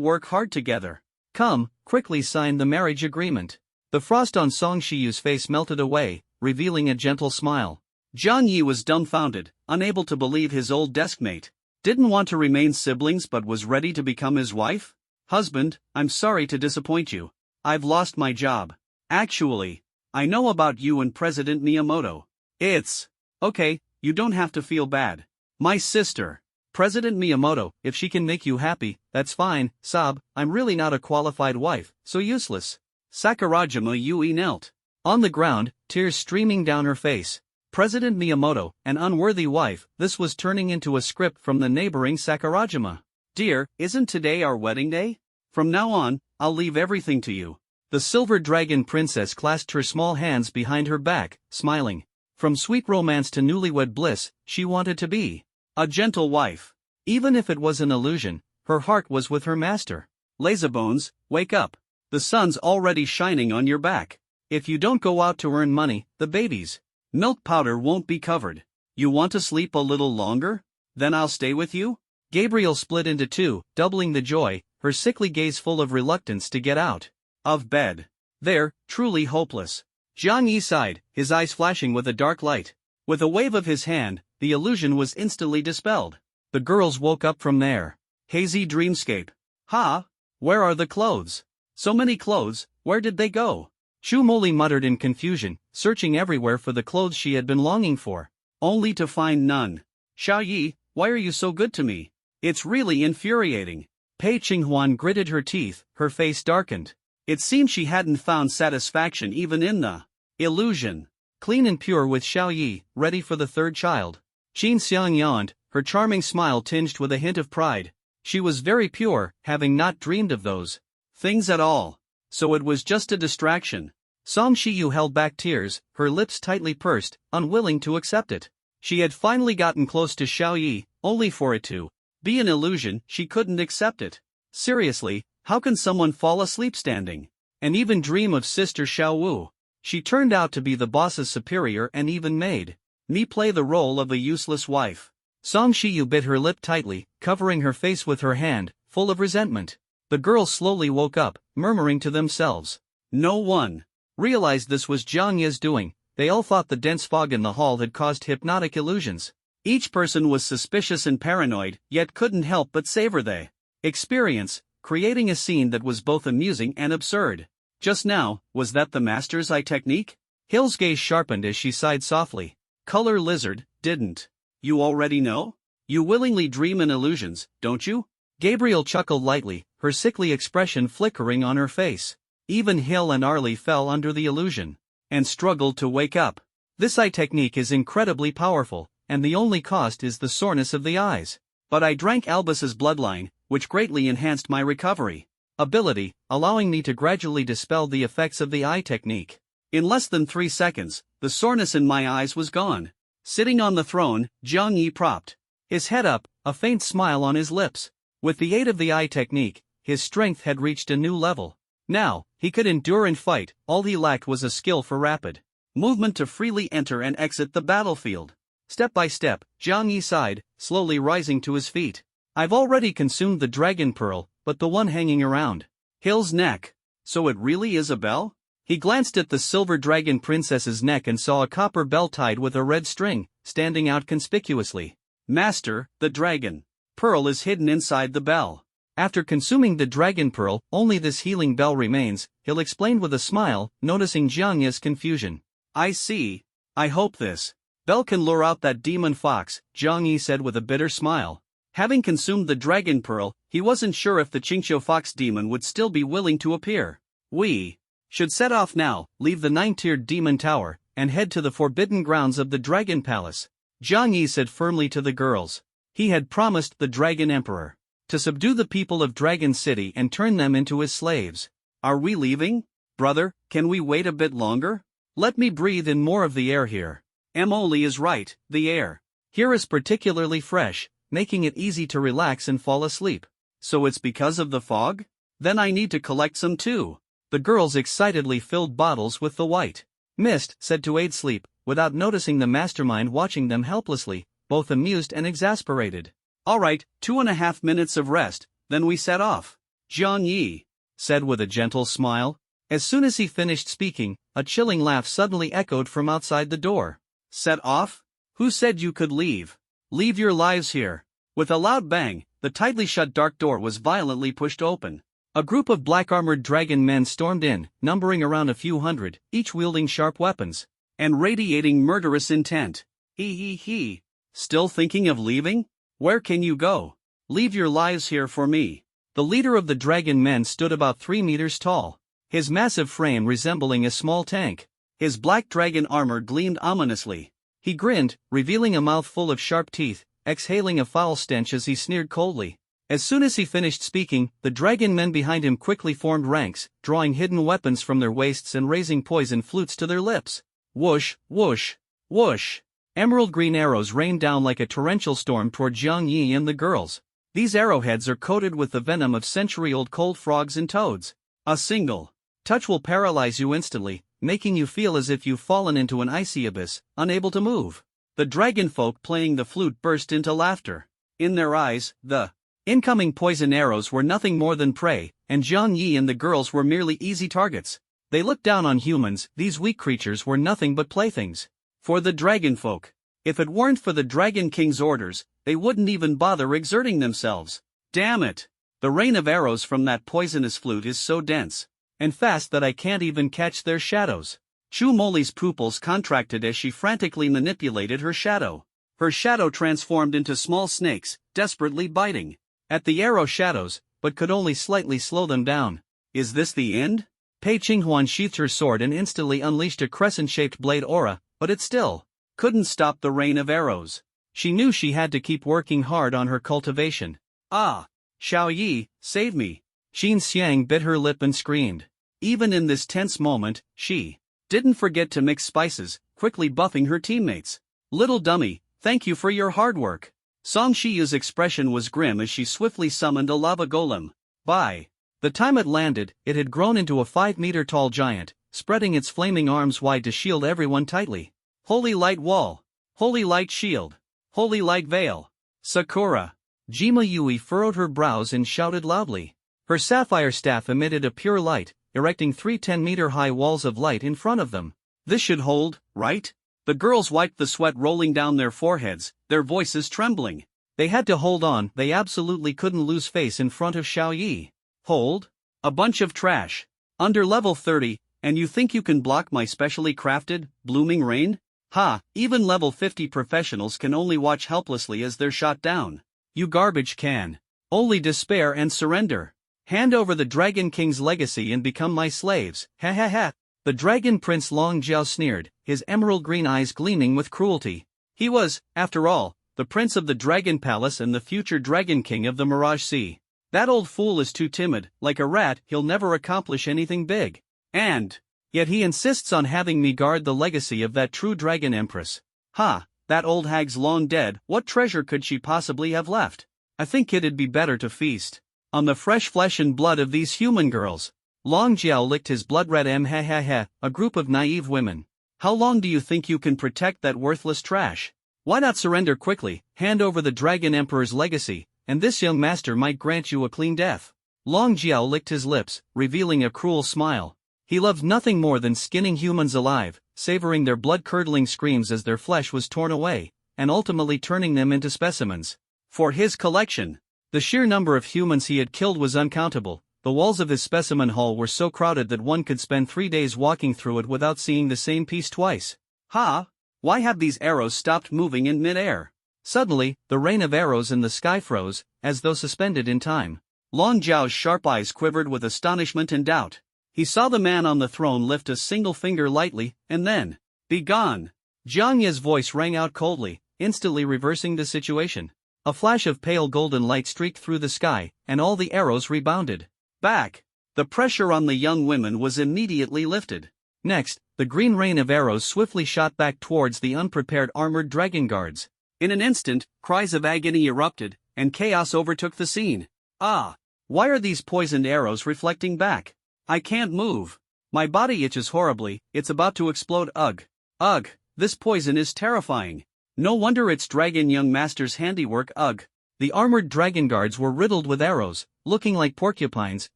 work hard together. Come, quickly sign the marriage agreement. The frost on Song Shiyu's face melted away, revealing a gentle smile. Zhang Yi was dumbfounded, unable to believe his old deskmate didn't want to remain siblings but was ready to become his wife? Husband, I'm sorry to disappoint you. I've lost my job. Actually, I know about you and President Miyamoto. It's okay, you don't have to feel bad. My sister, President Miyamoto, if she can make you happy, that's fine. Sob, I'm really not a qualified wife, so useless. Sakurajima Yui knelt on the ground, tears streaming down her face. President Miyamoto, an unworthy wife, this was turning into a script from the neighboring Sakurajima. Dear, isn't today our wedding day? From now on, I'll leave everything to you. The silver dragon princess clasped her small hands behind her back, smiling. From sweet romance to newlywed bliss, she wanted to be a gentle wife. Even if it was an illusion, her heart was with her master. Lazybones, wake up. The sun's already shining on your back. If you don't go out to earn money, the baby's milk powder won't be covered. You want to sleep a little longer? Then I'll stay with you? Gabriel split into two, doubling the joy, her sickly gaze full of reluctance to get out of bed. They're truly hopeless. Zhang Yi sighed, his eyes flashing with a dark light. With a wave of his hand, the illusion was instantly dispelled. The girls woke up from their hazy dreamscape. Ha! Where are the clothes? So many clothes, where did they go? Chu Moli muttered in confusion, searching everywhere for the clothes she had been longing for, only to find none. Xiao Yi, why are you so good to me? It's really infuriating. Pei Qinghuan gritted her teeth, her face darkened. It seemed she hadn't found satisfaction even in the illusion. Clean and pure with Xiao Yi, ready for the third child. Qin Xiang yawned, her charming smile tinged with a hint of pride. She was very pure, having not dreamed of those things at all. So it was just a distraction. Song Shiyu held back tears, her lips tightly pursed, unwilling to accept it. She had finally gotten close to Xiao Yi, only for it to be an illusion. She couldn't accept it. Seriously, how can someone fall asleep standing? And even dream of Sister Xiao Wu? She turned out to be the boss's superior and even made me play the role of a useless wife. Song Shiyu bit her lip tightly, covering her face with her hand, full of resentment. The girls slowly woke up, murmuring to themselves. No one realized this was Zhang Yi's doing. They all thought the dense fog in the hall had caused hypnotic illusions. Each person was suspicious and paranoid, yet couldn't help but savor the experience, creating a scene that was both amusing and absurd. Just now, was that the master's eye technique? Hill's gaze sharpened as she sighed softly. Color lizard, didn't you already know? You willingly dream in illusions, don't you? Gabriel chuckled lightly, her sickly expression flickering on her face. Even Hill and Arlie fell under the illusion and struggled to wake up. This eye technique is incredibly powerful, and the only cost is the soreness of the eyes. But I drank Albus's bloodline, which greatly enhanced my recovery ability, allowing me to gradually dispel the effects of the eye technique. In less than 3 seconds, the soreness in my eyes was gone. Sitting on the throne, Zhang Yi propped his head up, a faint smile on his lips. With the aid of the eye technique, his strength had reached a new level. Now, he could endure and fight. All he lacked was a skill for rapid movement to freely enter and exit the battlefield. Step by step, Zhang Yi sighed, slowly rising to his feet. I've already consumed the dragon pearl, but the one hanging around Hill's neck. So it really is a bell? He glanced at the silver dragon princess's neck and saw a copper bell tied with a red string, standing out conspicuously. Master, the dragon pearl is hidden inside the bell. After consuming the dragon pearl, only this healing bell remains, Hill explained with a smile, noticing Zhang Yi's confusion. I see. I hope this bell can lure out that demon fox, Zhang Yi said with a bitter smile. Having consumed the dragon pearl, he wasn't sure if the Qingqiu fox demon would still be willing to appear. We should set off now, leave the 9-tiered demon tower, and head to the forbidden grounds of the dragon palace, Zhang Yi said firmly to the girls. He had promised the dragon emperor to subdue the people of Dragon City and turn them into his slaves. Are we leaving? Brother, can we wait a bit longer? Let me breathe in more of the air here. Emily is right, the air here is particularly fresh, making it easy to relax and fall asleep. So it's because of the fog? Then I need to collect some too. The girls excitedly filled bottles with the white mist, said to aid sleep, without noticing the mastermind watching them helplessly, both amused and exasperated. All right, 2.5 minutes of rest, then we set off. Jiang Yi said with a gentle smile. As soon as he finished speaking, a chilling laugh suddenly echoed from outside the door. Set off? Who said you could leave? Leave your lives here. With a loud bang, the tightly shut dark door was violently pushed open. A group of black-armored dragon men stormed in, numbering around a few hundred, each wielding sharp weapons and radiating murderous intent. He. Still thinking of leaving? Where can you go? Leave your lives here for me. The leader of the dragon men stood about 3 meters tall, his massive frame resembling a small tank. His black dragon armor gleamed ominously. He grinned, revealing a mouth full of sharp teeth, exhaling a foul stench as he sneered coldly. As soon as he finished speaking, the dragon men behind him quickly formed ranks, drawing hidden weapons from their waists and raising poison flutes to their lips. Whoosh, whoosh, whoosh. Emerald green arrows rained down like a torrential storm toward Jiang Yi and the girls. These arrowheads are coated with the venom of century-old cold frogs and toads. A single touch will paralyze you instantly, making you feel as if you've fallen into an icy abyss, unable to move. The dragon folk playing the flute burst into laughter. In their eyes, the incoming poison arrows were nothing more than prey, and Jiang Yi and the girls were merely easy targets. They looked down on humans. These weak creatures were nothing but playthings for the dragon folk. If it weren't for the Dragon King's orders, they wouldn't even bother exerting themselves. Damn it! The rain of arrows from that poisonous flute is so dense and fast that I can't even catch their shadows. Chu Moli's pupils contracted as she frantically manipulated her shadow. Her shadow transformed into small snakes, desperately biting at the arrow shadows, but could only slightly slow them down. Is this the end? Pei Qinghuan sheathed her sword and instantly unleashed a crescent-shaped blade aura, but it still couldn't stop the rain of arrows. She knew she had to keep working hard on her cultivation. Ah! Xiao Yi, save me! Xin Xiang bit her lip and screamed. Even in this tense moment, she didn't forget to mix spices, quickly buffing her teammates. Little dummy, thank you for your hard work. Song Shiyu's expression was grim as she swiftly summoned a lava golem. By the time it landed, it had grown into a 5-meter-tall giant, spreading its flaming arms wide to shield everyone tightly. Holy light wall! Holy light shield! Holy light veil! Sakura! Jima Yui furrowed her brows and shouted loudly. Her sapphire staff emitted a pure light, erecting 3 10-meter-high walls of light in front of them. This should hold, right? The girls wiped the sweat rolling down their foreheads, their voices trembling. They had to hold on. They absolutely couldn't lose face in front of Xiao Yi. Hold? A bunch of trash. Under level 30, and you think you can block my specially crafted, blooming rain? Ha, even level 50 professionals can only watch helplessly as they're shot down. You garbage can only despair and surrender. Hand over the Dragon King's legacy and become my slaves. Ha ha ha. The Dragon Prince Long Jiao sneered, his emerald green eyes gleaming with cruelty. He was, after all, the prince of the Dragon Palace and the future Dragon King of the Mirage Sea. That old fool is too timid. Like a rat, he'll never accomplish anything big. And yet he insists on having me guard the legacy of that true Dragon Empress. Ha, that old hag's long dead. What treasure could she possibly have left? I think it'd be better to feast on the fresh flesh and blood of these human girls. Long Jiao licked his blood-red ha ha ha, a group of naive women. How long do you think you can protect that worthless trash? Why not surrender quickly, hand over the Dragon Emperor's legacy, and this young master might grant you a clean death. Long Jiao licked his lips, revealing a cruel smile. He loved nothing more than skinning humans alive, savoring their blood-curdling screams as their flesh was torn away, and ultimately turning them into specimens for his collection. The sheer number of humans he had killed was uncountable. The walls of his specimen hall were so crowded that one could spend 3 days walking through it without seeing the same piece twice. Ha! Why have these arrows stopped moving in mid-air? Suddenly, the rain of arrows in the sky froze, as though suspended in time. Long Jiao's sharp eyes quivered with astonishment and doubt. He saw the man on the throne lift a single finger lightly, and then, "Be gone!" Jiang Ye's voice rang out coldly, instantly reversing the situation. A flash of pale golden light streaked through the sky, and all the arrows rebounded back. The pressure on the young women was immediately lifted. Next, the green rain of arrows swiftly shot back towards the unprepared armored dragon guards. In an instant, cries of agony erupted, and chaos overtook the scene. Ah! Why are these poisoned arrows reflecting back? I can't move. My body itches horribly, it's about to explode. Ugh! Ugh! This poison is terrifying. No wonder it's Dragon Young Master's handiwork. Ugh! The armored dragon guards were riddled with arrows, looking like porcupines,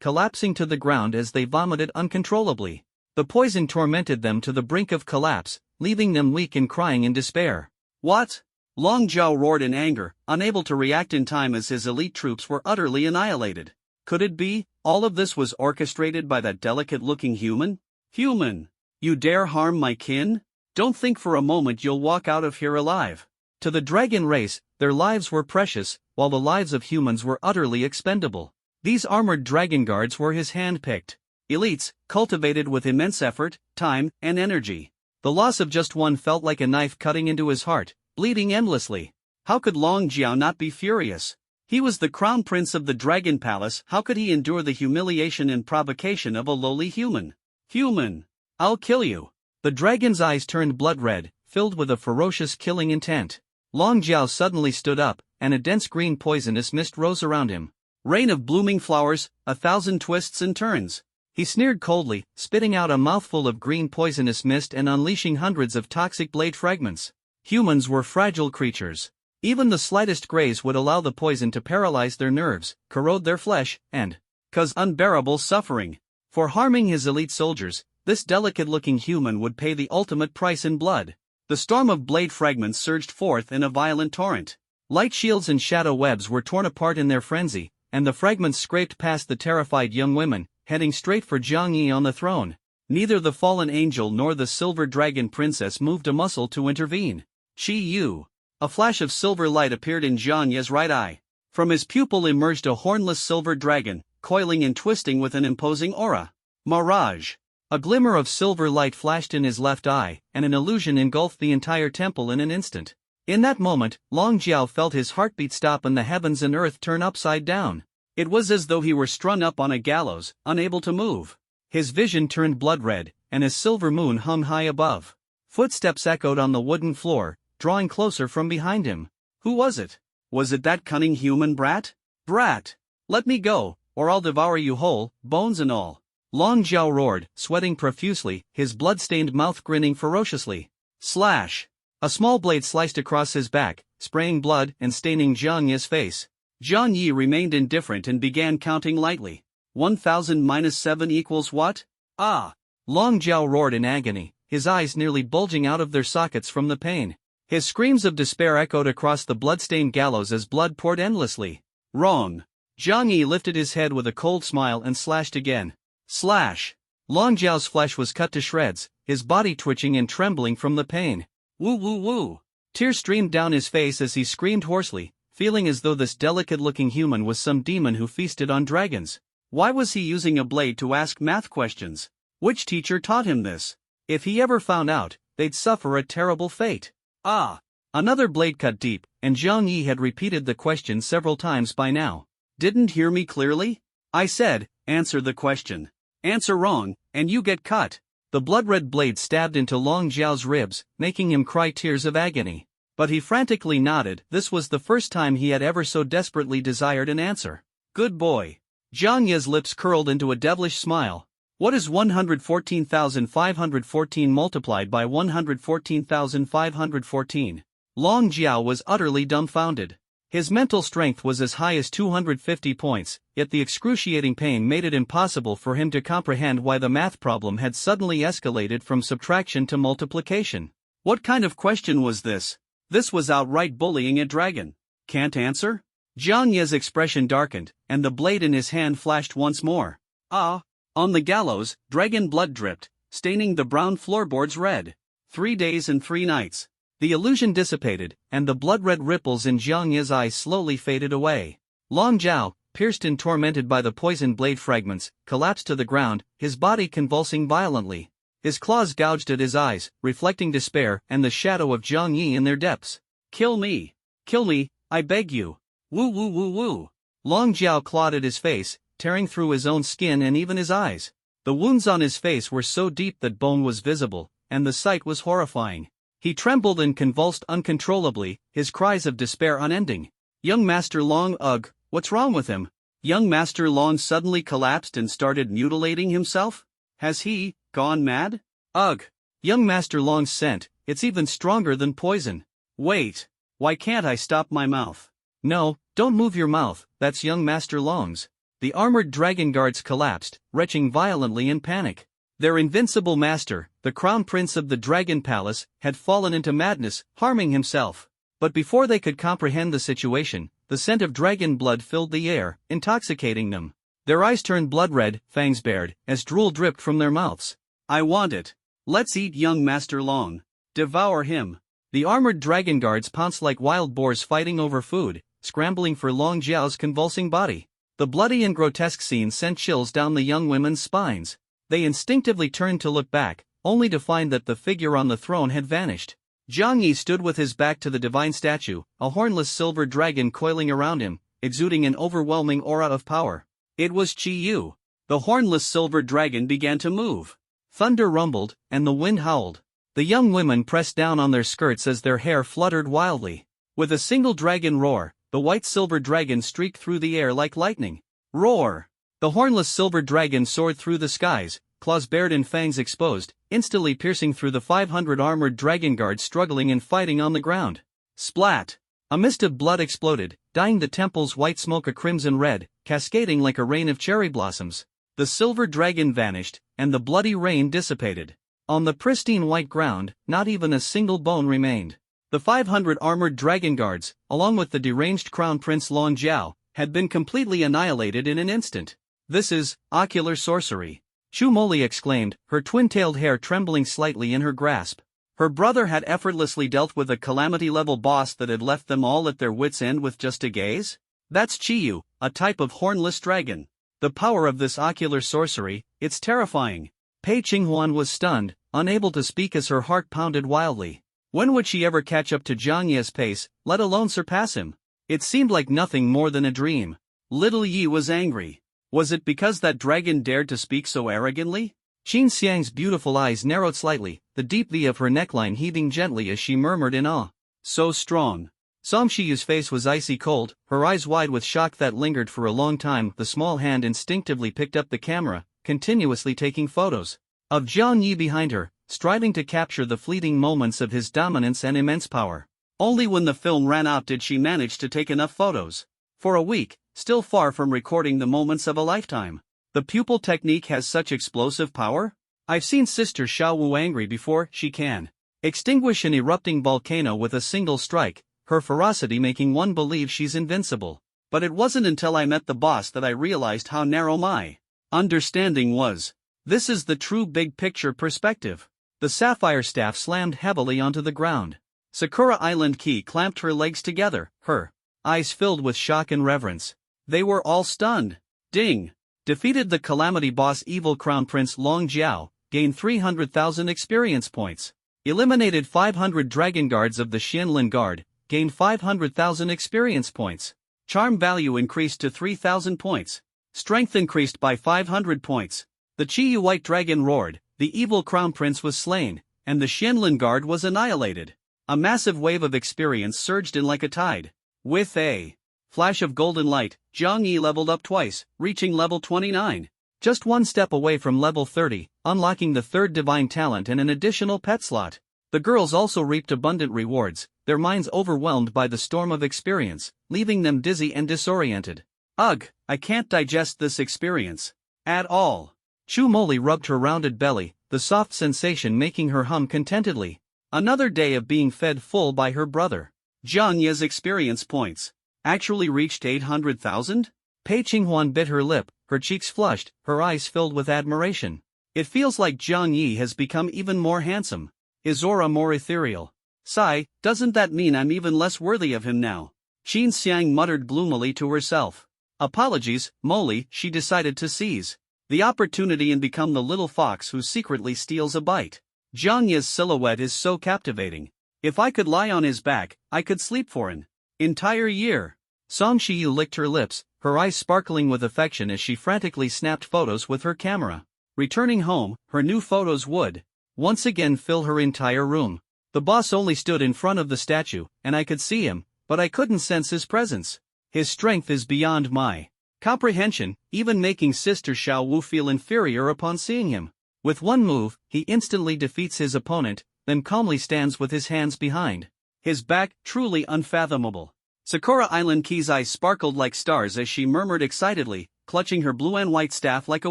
collapsing to the ground as they vomited uncontrollably. The poison tormented them to the brink of collapse, leaving them weak and crying in despair. What? Long Zhao roared in anger, unable to react in time as his elite troops were utterly annihilated. Could it be, all of this was orchestrated by that delicate-looking human? Human! You dare harm my kin? Don't think for a moment you'll walk out of here alive. To the dragon race, their lives were precious, while the lives of humans were utterly expendable. These armored dragon guards were his hand-picked elites, cultivated with immense effort, time, and energy. The loss of just one felt like a knife cutting into his heart, bleeding endlessly. How could Long Jiao not be furious? He was the crown prince of the Dragon Palace. How could he endure the humiliation and provocation of a lowly human? Human! I'll kill you! The dragon's eyes turned blood red, filled with a ferocious killing intent. Long Jiao suddenly stood up, and a dense green poisonous mist rose around him. Rain of blooming flowers, 1,000 twists and turns. He sneered coldly, spitting out a mouthful of green poisonous mist and unleashing hundreds of toxic blade fragments. Humans were fragile creatures. Even the slightest graze would allow the poison to paralyze their nerves, corrode their flesh, and cause unbearable suffering. For harming his elite soldiers, this delicate-looking human would pay the ultimate price in blood. The storm of blade fragments surged forth in a violent torrent. Light shields and shadow webs were torn apart in their frenzy, and the fragments scraped past the terrified young women, heading straight for Jiang Yi on the throne. Neither the fallen angel nor the silver dragon princess moved a muscle to intervene. Qi Yu. A flash of silver light appeared in Jiang Yi's right eye. From his pupil emerged a hornless silver dragon, coiling and twisting with an imposing aura. Mirage. A glimmer of silver light flashed in his left eye, and an illusion engulfed the entire temple in an instant. In that moment, Long Jiao felt his heartbeat stop and the heavens and earth turn upside down. It was as though he were strung up on a gallows, unable to move. His vision turned blood red, and his silver moon hung high above. Footsteps echoed on the wooden floor, drawing closer from behind him. Who was it? Was it that cunning human brat? Brat! Let me go, or I'll devour you whole, bones and all. Long Zhao roared, sweating profusely, his blood-stained mouth grinning ferociously. Slash! A small blade sliced across his back, spraying blood and staining Jiang Yi's face. Jiang Yi remained indifferent and began counting lightly. 1,000 minus 7 equals what? Ah! Long Zhao roared in agony, his eyes nearly bulging out of their sockets from the pain. His screams of despair echoed across the blood-stained gallows as blood poured endlessly. Wrong! Jiang Yi lifted his head with a cold smile and slashed again. Slash! Long Zhao's flesh was cut to shreds, his body twitching and trembling from the pain. Woo woo woo! Tears streamed down his face as he screamed hoarsely, feeling as though this delicate-looking human was some demon who feasted on dragons. Why was he using a blade to ask math questions? Which teacher taught him this? If he ever found out, they'd suffer a terrible fate. Ah! Another blade cut deep, and Jiang Yi had repeated the question several times by now. Didn't hear me clearly? I said, answer the question. Answer wrong, and you get cut. The blood-red blade stabbed into Long Zhao's ribs, making him cry tears of agony. But he frantically nodded. This was the first time he had ever so desperately desired an answer. Good boy. Jiang Yi's lips curled into a devilish smile. What is 114,514 multiplied by 114,514? Long Zhao was utterly dumbfounded. His mental strength was as high as 250 points, yet the excruciating pain made it impossible for him to comprehend why the math problem had suddenly escalated from subtraction to multiplication. What kind of question was this? This was outright bullying a dragon. Can't answer? Jiang Yi's expression darkened, and the blade in his hand flashed once more. Ah! On the gallows, dragon blood dripped, staining the brown floorboards red. 3 days and 3 nights. The illusion dissipated, and the blood-red ripples in Jiang Yi's eyes slowly faded away. Long Zhao, pierced and tormented by the poisoned blade fragments, collapsed to the ground, his body convulsing violently. His claws gouged at his eyes, reflecting despair and the shadow of Jiang Yi in their depths. Kill me! Kill me, I beg you! Woo woo woo woo! Long Zhao clawed at his face, tearing through his own skin and even his eyes. The wounds on his face were so deep that bone was visible, and the sight was horrifying. He trembled and convulsed uncontrollably, his cries of despair unending. Young Master Long, ugh, what's wrong with him? Young Master Long suddenly collapsed and started mutilating himself? Has he gone mad? Ugh. Young Master Long's scent, it's even stronger than poison. Wait. Why can't I stop my mouth? No, don't move your mouth, that's young Master Long's. The armored dragon guards collapsed, retching violently in panic. Their invincible master, the crown prince of the dragon palace, had fallen into madness, harming himself. But before they could comprehend the situation, the scent of dragon blood filled the air, intoxicating them. Their eyes turned blood red, fangs bared, as drool dripped from their mouths. I want it. Let's eat young Master Long. Devour him. The armored dragon guards pounced like wild boars fighting over food, scrambling for Long Jiao's convulsing body. The bloody and grotesque scene sent chills down the young women's spines. They instinctively turned to look back, only to find that the figure on the throne had vanished. Jiang Yi stood with his back to the divine statue, a hornless silver dragon coiling around him, exuding an overwhelming aura of power. It was Qi Yu. The hornless silver dragon began to move. Thunder rumbled, and the wind howled. The young women pressed down on their skirts as their hair fluttered wildly. With a single dragon roar, the white silver dragon streaked through the air like lightning. Roar! The hornless silver dragon soared through the skies, claws bared and fangs exposed, instantly piercing through the 500 armored dragon guards struggling and fighting on the ground. Splat! A mist of blood exploded, dyeing the temple's white smoke a crimson red, cascading like a rain of cherry blossoms. The silver dragon vanished, and the bloody rain dissipated. On the pristine white ground, not even a single bone remained. The 500 armored dragon guards, along with the deranged crown prince Long Jiao, had been completely annihilated in an instant. This is ocular sorcery. Chu Moli exclaimed, her twin-tailed hair trembling slightly in her grasp. Her brother had effortlessly dealt with a calamity-level boss that had left them all at their wits' end with just a gaze? That's Qiyu, a type of hornless dragon. The power of this ocular sorcery, it's terrifying. Pei Qinghuan was stunned, unable to speak as her heart pounded wildly. When would she ever catch up to Jiang Yi's pace, let alone surpass him? It seemed like nothing more than a dream. Little Yi was angry. Was it because that dragon dared to speak so arrogantly? Qin Xiang's beautiful eyes narrowed slightly, the deep V of her neckline heaving gently as she murmured in awe. So strong. Song Shiyu's face was icy cold, her eyes wide with shock that lingered for a long time. The small hand instinctively picked up the camera, continuously taking photos of Jiang Yi behind her, striving to capture the fleeting moments of his dominance and immense power. Only when the film ran out did she manage to take enough photos. For a week, still far from recording the moments of a lifetime. The pupil technique has such explosive power? I've seen Sister Xiao Wu angry before. She can extinguish an erupting volcano with a single strike, her ferocity making one believe she's invincible. But it wasn't until I met the boss that I realized how narrow my understanding was. This is the true big picture perspective. The sapphire staff slammed heavily onto the ground. Sakura Island Key clamped her legs together, her eyes filled with shock and reverence. They were all stunned. Ding! Defeated the calamity boss evil crown prince Long Jiao, gained 300,000 experience points. Eliminated 500 dragon guards of the Xianlin Guard, gained 500,000 experience points. Charm value increased to 3,000 points. Strength increased by 500 points. The Qiyu White Dragon roared, the evil crown prince was slain, and the Xianlin Guard was annihilated. A massive wave of experience surged in like a tide. With a flash of golden light, Jiang Yi leveled up twice, reaching level 29. Just one step away from level 30, unlocking the third divine talent and an additional pet slot. The girls also reaped abundant rewards, their minds overwhelmed by the storm of experience, leaving them dizzy and disoriented. Ugh, I can't digest this experience at all. Chu Moli rubbed her rounded belly, the soft sensation making her hum contentedly. Another day of being fed full by her brother. Jiang Yi's experience points actually reached 800,000? Pei Qinghuan bit her lip, her cheeks flushed, her eyes filled with admiration. It feels like Jiang Yi has become even more handsome. His aura more ethereal. Sigh, doesn't that mean I'm even less worthy of him now? Qin Xiang muttered gloomily to herself. Apologies, Moli, she decided to seize the opportunity and become the little fox who secretly steals a bite. Jiang Yi's silhouette is so captivating. If I could lie on his back, I could sleep for an entire year. Song Shiyu licked her lips, her eyes sparkling with affection as she frantically snapped photos with her camera. Returning home, her new photos would once again fill her entire room. The boss only stood in front of the statue, and I could see him, but I couldn't sense his presence. His strength is beyond my comprehension, even making Sister Xiao Wu feel inferior upon seeing him. With one move, he instantly defeats his opponent, then calmly stands with his hands behind his back, truly unfathomable. Sakura Island Key's eyes sparkled like stars as she murmured excitedly, clutching her blue and white staff like a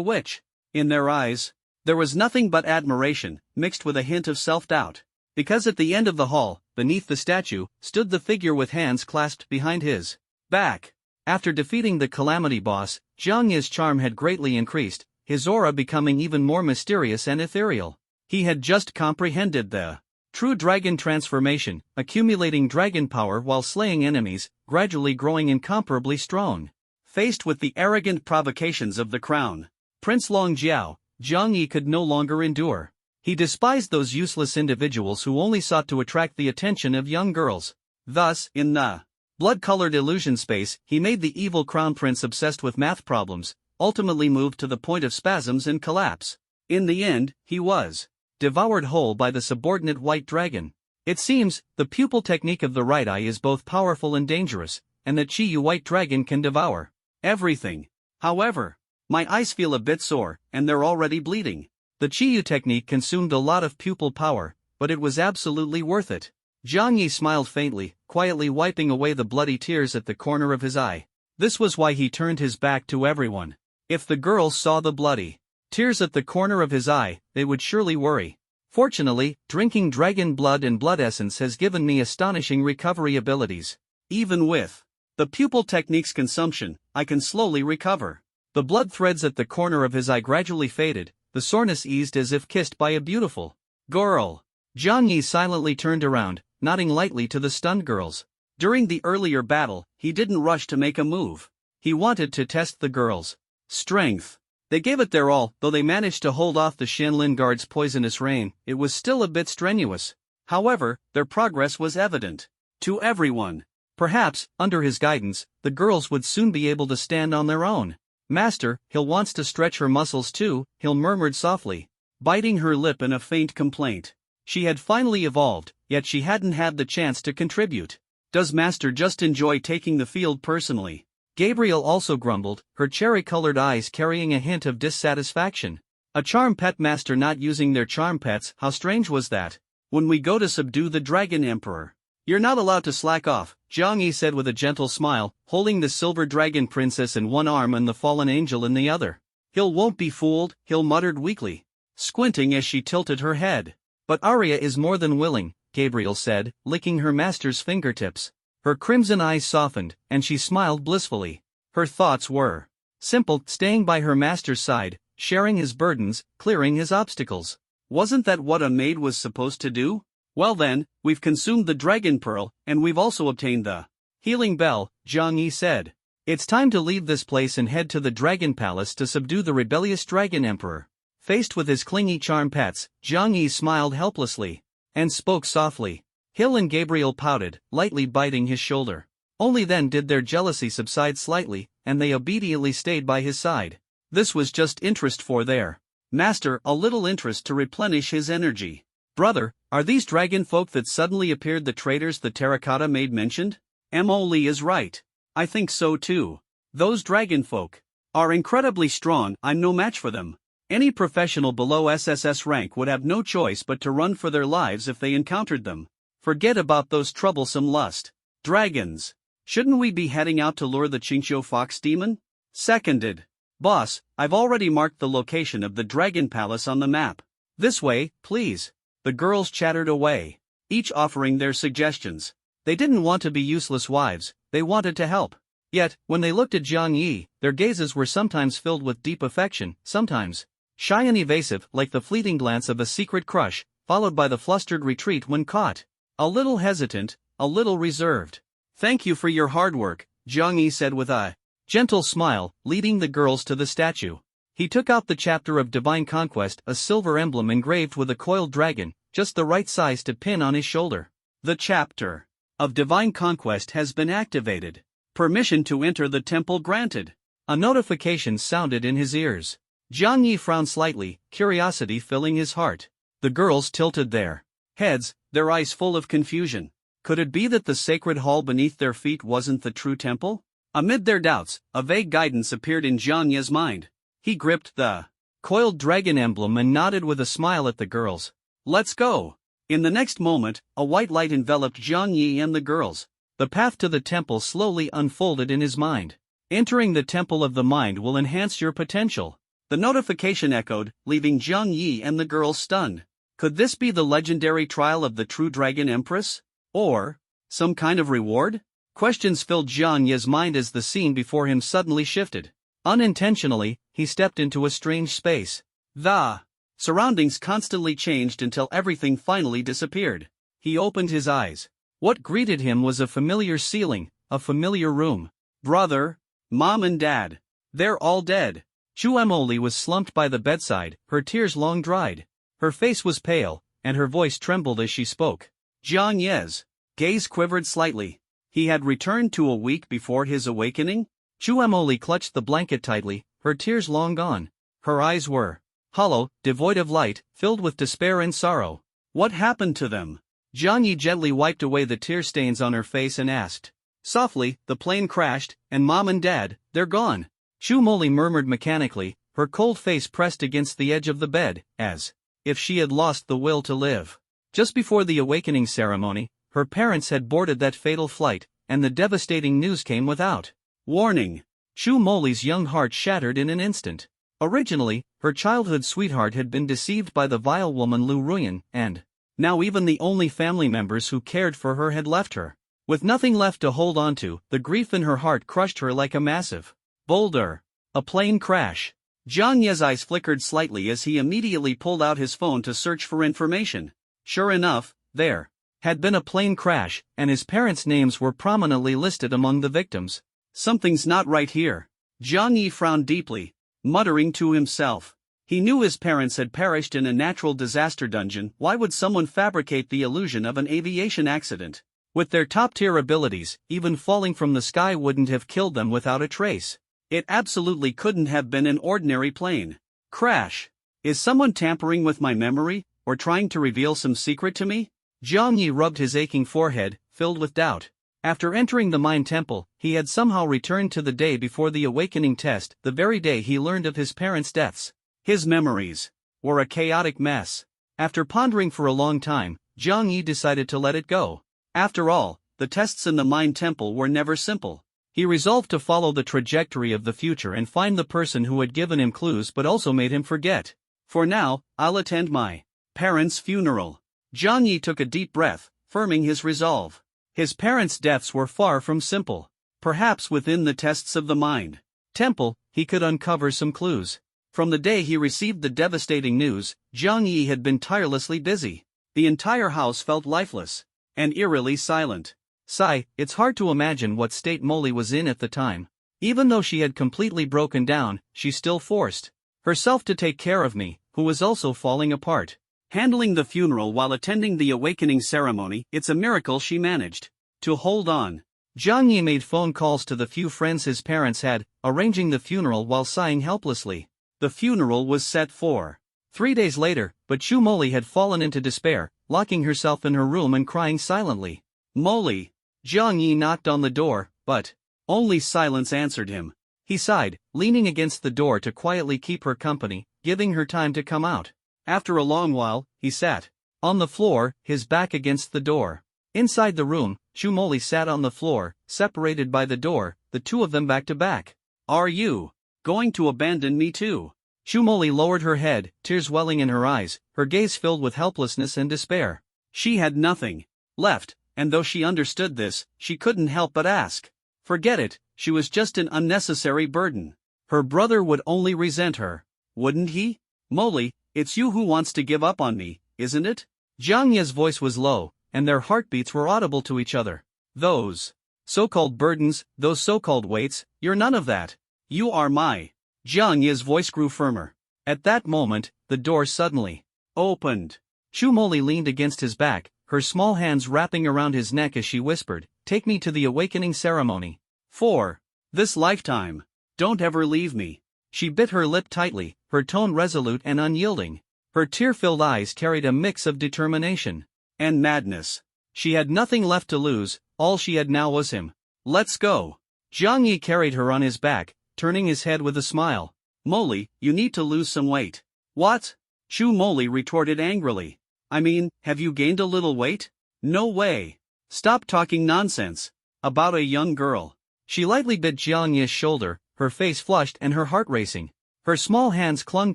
witch. In their eyes, there was nothing but admiration, mixed with a hint of self-doubt. Because at the end of the hall, beneath the statue, stood the figure with hands clasped behind his back. After defeating the Calamity boss, Jiang Yi's charm had greatly increased, his aura becoming even more mysterious and ethereal. He had just comprehended the true dragon transformation, accumulating dragon power while slaying enemies, gradually growing incomparably strong. Faced with the arrogant provocations of the crown Prince Long Jiao, Jiang Yi could no longer endure. He despised those useless individuals who only sought to attract the attention of young girls. Thus, in the blood-colored illusion space, he made the evil crown prince obsessed with math problems, ultimately moved to the point of spasms and collapse. In the end, he was devoured whole by the subordinate white dragon. It seems, the pupil technique of the right eye is both powerful and dangerous, and the Chi-Yu white dragon can devour everything. However, my eyes feel a bit sore, and they're already bleeding. The Chi-Yu technique consumed a lot of pupil power, but it was absolutely worth it. Jiang Yi smiled faintly, quietly wiping away the bloody tears at the corner of his eye. This was why he turned his back to everyone. If the girls saw the bloody tears at the corner of his eye, they would surely worry. Fortunately, drinking dragon blood and blood essence has given me astonishing recovery abilities. Even with the pupil technique's consumption, I can slowly recover. The blood threads at the corner of his eye gradually faded, the soreness eased as if kissed by a beautiful girl. Jiang Yi silently turned around, nodding lightly to the stunned girls. During the earlier battle, he didn't rush to make a move. He wanted to test the girls' strength. They gave it their all, though they managed to hold off the Shenlin Guard's poisonous rain. It was still a bit strenuous. However, their progress was evident to everyone. Perhaps, under his guidance, the girls would soon be able to stand on their own. Master, Hill wants to stretch her muscles too, Hill murmured softly, biting her lip in a faint complaint. She had finally evolved, yet she hadn't had the chance to contribute. Does Master just enjoy taking the field personally? Gabriel also grumbled, her cherry-colored eyes carrying a hint of dissatisfaction. A charm pet master not using their charm pets, how strange was that? When we go to subdue the Dragon Emperor, you're not allowed to slack off, Jiang Yi said with a gentle smile, holding the silver dragon princess in one arm and the fallen angel in the other. Hill won't be fooled, Hill muttered weakly, squinting as she tilted her head. But Arya is more than willing, Gabriel said, licking her master's fingertips. Her crimson eyes softened, and she smiled blissfully. Her thoughts were simple, staying by her master's side, sharing his burdens, clearing his obstacles. Wasn't that what a maid was supposed to do? Well then, we've consumed the dragon pearl, and we've also obtained the healing bell, Jiang Yi said. It's time to leave this place and head to the dragon palace to subdue the rebellious dragon emperor. Faced with his clingy charm pets, Jiang Yi smiled helplessly and spoke softly. Hill and Gabriel pouted, lightly biting his shoulder. Only then did their jealousy subside slightly, and they obediently stayed by his side. This was just interest for their master, a little interest to replenish his energy. Brother, are these dragon folk that suddenly appeared the traitors the terracotta maid mentioned? Mo Li is right. I think so too. Those dragon folk are incredibly strong, I'm no match for them. Any professional below SSS rank would have no choice but to run for their lives if they encountered them. Forget about those troublesome lust dragons. Shouldn't we be heading out to lure the Qingqiu fox demon? Seconded. Boss, I've already marked the location of the dragon palace on the map. This way, please. The girls chattered away, each offering their suggestions. They didn't want to be useless wives, they wanted to help. Yet, when they looked at Jiang Yi, their gazes were sometimes filled with deep affection, sometimes shy and evasive, like the fleeting glance of a secret crush, followed by the flustered retreat when caught. A little hesitant, a little reserved. Thank you for your hard work, Jiang Yi said with a gentle smile, leading the girls to the statue. He took out the chapter of Divine Conquest, a silver emblem engraved with a coiled dragon, just the right size to pin on his shoulder. The chapter of Divine Conquest has been activated. Permission to enter the temple granted. A notification sounded in his ears. Jiang Yi frowned slightly, curiosity filling his heart. The girls tilted their heads, their eyes full of confusion. Could it be that the sacred hall beneath their feet wasn't the true temple? Amid their doubts, a vague guidance appeared in Jiang Yi's mind. He gripped the coiled dragon emblem and nodded with a smile at the girls. Let's go! In the next moment, a white light enveloped Jiang Yi and the girls. The path to the temple slowly unfolded in his mind. Entering the temple of the mind will enhance your potential. The notification echoed, leaving Jiang Yi and the girls stunned. Could this be the legendary trial of the true Dragon Empress? Or some kind of reward? Questions filled Jiang Yi's mind as the scene before him suddenly shifted. Unintentionally, he stepped into a strange space. The surroundings constantly changed until everything finally disappeared. He opened his eyes. What greeted him was a familiar ceiling, a familiar room. Brother, Mom and Dad. They're all dead. Chu Emily was slumped by the bedside, her tears long dried. Her face was pale, and her voice trembled as she spoke. Jiang Yi's gaze quivered slightly. He had returned to a week before his awakening? Chu Emily clutched the blanket tightly, her tears long gone. Her eyes were hollow, devoid of light, filled with despair and sorrow. What happened to them? Jiang Yi gently wiped away the tear stains on her face and asked. Softly, the plane crashed, and Mom and Dad, they're gone. Chu Emily murmured mechanically, her cold face pressed against the edge of the bed, as if she had lost the will to live. Just before the awakening ceremony, her parents had boarded that fatal flight, and the devastating news came without warning. Chu Emily's young heart shattered in an instant. Originally, her childhood sweetheart had been deceived by the vile woman Lu Ruyan, and now even the only family members who cared for her had left her. With nothing left to hold on to, the grief in her heart crushed her like a massive boulder. A plane crash. Jiang Yi's eyes flickered slightly as he immediately pulled out his phone to search for information. Sure enough, there had been a plane crash, and his parents' names were prominently listed among the victims. Something's not right here. Jiang Yi frowned deeply, muttering to himself. He knew his parents had perished in a natural disaster dungeon. Why would someone fabricate the illusion of an aviation accident? With their top-tier abilities, even falling from the sky wouldn't have killed them without a trace. It absolutely couldn't have been an ordinary plane crash. Is someone tampering with my memory, or trying to reveal some secret to me? Jiang Yi rubbed his aching forehead, filled with doubt. After entering the Mind Temple, he had somehow returned to the day before the awakening test, the very day he learned of his parents' deaths. His memories were a chaotic mess. After pondering for a long time, Jiang Yi decided to let it go. After all, the tests in the Mind Temple were never simple. He resolved to follow the trajectory of the future and find the person who had given him clues but also made him forget. For now, I'll attend my parents' funeral. Jiang Yi took a deep breath, firming his resolve. His parents' deaths were far from simple. Perhaps within the tests of the Mind Temple, he could uncover some clues. From the day he received the devastating news, Jiang Yi had been tirelessly busy. The entire house felt lifeless and eerily silent. Sigh, it's hard to imagine what state Molly was in at the time. Even though she had completely broken down, she still forced herself to take care of me, who was also falling apart. Handling the funeral while attending the awakening ceremony, it's a miracle she managed to hold on. Jiang Yi made phone calls to the few friends his parents had, arranging the funeral while sighing helplessly. The funeral was set for 3 days later, but Chu Molly had fallen into despair, locking herself in her room and crying silently. Molly. Jiang Yi knocked on the door, but only silence answered him. He sighed, leaning against the door to quietly keep her company, giving her time to come out. After a long while, he sat on the floor, his back against the door. Inside the room, Chu Molly sat on the floor, separated by the door, the two of them back to back. Are you going to abandon me too? Chu Molly lowered her head, tears welling in her eyes, her gaze filled with helplessness and despair. She had nothing left, and though she understood this, she couldn't help but ask. Forget it, she was just an unnecessary burden. Her brother would only resent her, wouldn't he? Molly, it's you who wants to give up on me, isn't it? Jiang Yi's voice was low, and their heartbeats were audible to each other. Those so-called burdens, those so-called weights, you're none of that. You are my. Jiang Yi's voice grew firmer. At that moment, the door suddenly opened. Chu Molly leaned against his back, her small hands wrapping around his neck as she whispered, "Take me to the awakening ceremony." 4. This lifetime. Don't ever leave me. She bit her lip tightly, her tone resolute and unyielding. Her tear-filled eyes carried a mix of determination and madness. She had nothing left to lose, all she had now was him. Let's go. Jiang Yi carried her on his back, turning his head with a smile. Molly, you need to lose some weight. What? Chu Molly retorted angrily. I mean, have you gained a little weight? No way. Stop talking nonsense. About a young girl. She lightly bit Jiang Yi's shoulder, her face flushed and her heart racing. Her small hands clung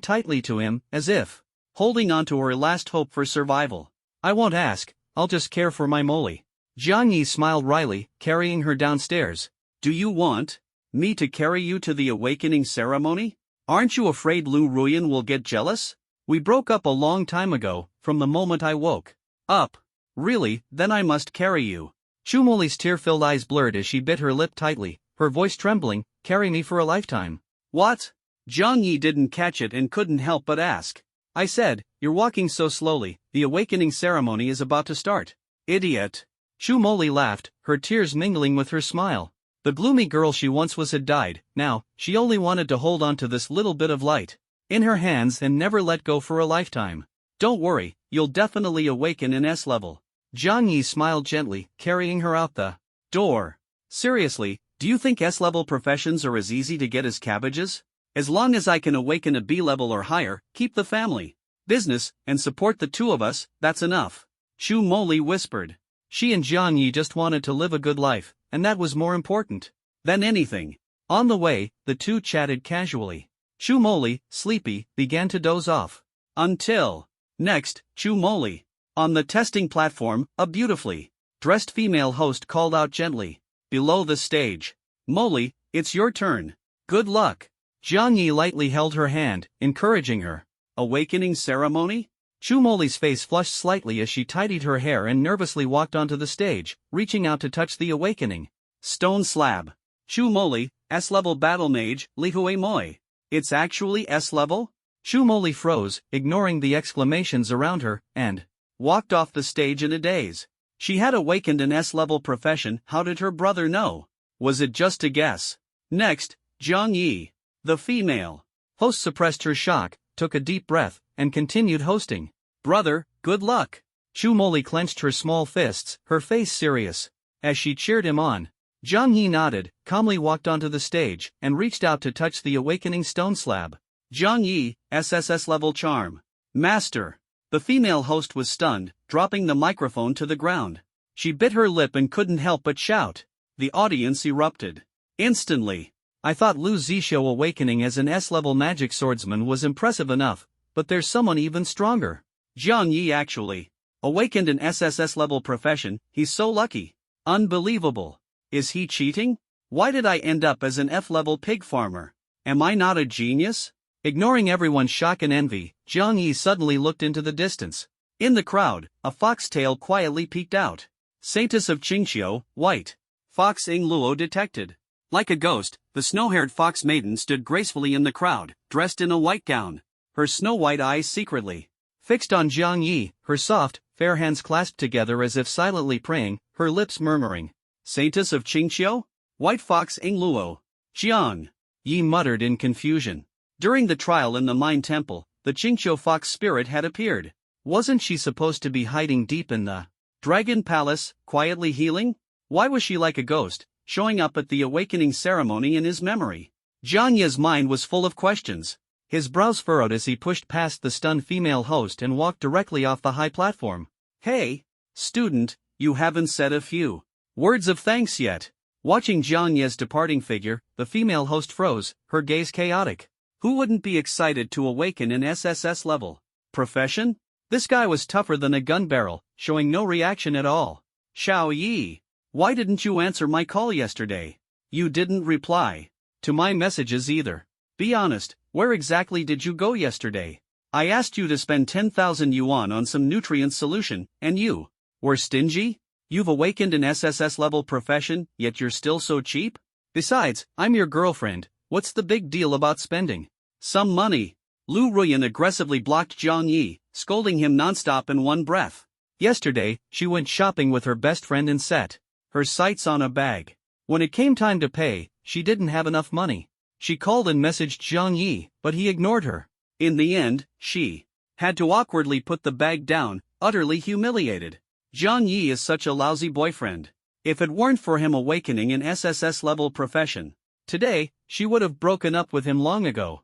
tightly to him, as if holding on to her last hope for survival. I won't ask, I'll just care for my Molly. Jiang Yi smiled wryly, carrying her downstairs. Do you want me to carry you to the awakening ceremony? Aren't you afraid Lu Ruyan will get jealous? We broke up a long time ago, from the moment I woke up. Really, then I must carry you. Chu Molly's tear-filled eyes blurred as she bit her lip tightly, her voice trembling. Carry me for a lifetime. What? Jiang Yi didn't catch it and couldn't help but ask. I said, you're walking so slowly, the awakening ceremony is about to start. Idiot. Chu Molly laughed, her tears mingling with her smile. The gloomy girl she once was had died, now, she only wanted to hold on to this little bit of light in her hands and never let go for a lifetime. Don't worry, you'll definitely awaken in S-level. Jiang Yi smiled gently, carrying her out the door. Seriously, do you think S-level professions are as easy to get as cabbages? As long as I can awaken a B-level or higher, keep the family business, and support the two of us, that's enough. Chu Molly whispered. She and Jiang Yi just wanted to live a good life, and that was more important than anything. On the way, the two chatted casually. Chu Molly, sleepy, began to doze off. Until next, Chu Molly. On the testing platform, a beautifully dressed female host called out gently. Below the stage. Molly, it's your turn. Good luck. Jiang Yi lightly held her hand, encouraging her. Awakening ceremony? Chu Molly's face flushed slightly as she tidied her hair and nervously walked onto the stage, reaching out to touch the awakening stone slab. Chu Molly, S-level battle mage, Li Hui Moi. It's actually S-level? Chu Molly froze, ignoring the exclamations around her, and walked off the stage in a daze. She had awakened an S-level profession. How did her brother know? Was it just a guess? Next, Jiang Yi. The female host suppressed her shock, took a deep breath, and continued hosting. Brother, good luck. Chu Molly clenched her small fists, her face serious, as she cheered him on. Jiang Yi nodded, calmly walked onto the stage, and reached out to touch the awakening stone slab. Jiang Yi, SSS-level charm. Master. The female host was stunned, dropping the microphone to the ground. She bit her lip and couldn't help but shout. The audience erupted. Instantly. I thought Lu Zixio awakening as an S-level magic swordsman was impressive enough, but there's someone even stronger. Jiang Yi actually awakened an SSS-level profession. He's so lucky. Unbelievable. Is he cheating? Why did I end up as an F-level pig farmer? Am I not a genius? Ignoring everyone's shock and envy, Jiang Yi suddenly looked into the distance. In the crowd, a foxtail quietly peeked out. Saintess of Qingxiu, white. Fox Ing Luo detected. Like a ghost, the snow-haired fox maiden stood gracefully in the crowd, dressed in a white gown. Her snow-white eyes secretly fixed on Jiang Yi, her soft, fair hands clasped together as if silently praying, her lips murmuring. Saintess of Qingxiu? White Fox Ing Luo. Jiang Yi muttered in confusion. During the trial in the Mine Temple, the Qingxiu fox spirit had appeared. Wasn't she supposed to be hiding deep in the Dragon Palace, quietly healing? Why was she like a ghost, showing up at the awakening ceremony in his memory? Jiang Yi's mind was full of questions. His brows furrowed as he pushed past the stunned female host and walked directly off the high platform. Hey, student, you haven't said a few words of thanks yet. Watching Jiang Yi's departing figure, the female host froze, her gaze chaotic. Who wouldn't be excited to awaken an SSS level profession? This guy was tougher than a gun barrel, showing no reaction at all. Xiao Yi, why didn't you answer my call yesterday? You didn't reply to my messages either. Be honest, where exactly did you go yesterday? I asked you to spend 10,000 yuan on some nutrient solution, and you were stingy? You've awakened an SSS level profession, yet you're still so cheap? Besides, I'm your girlfriend, what's the big deal about spending some money? Lu Ruyan aggressively blocked Jiang Yi, scolding him nonstop in one breath. Yesterday, she went shopping with her best friend and set her sights on a bag. When it came time to pay, she didn't have enough money. She called and messaged Zhang Yi, but he ignored her. In the end, she had to awkwardly put the bag down, utterly humiliated. Zhang Yi is such a lousy boyfriend. If it weren't for him awakening an SSS-level profession today, she would have broken up with him long ago.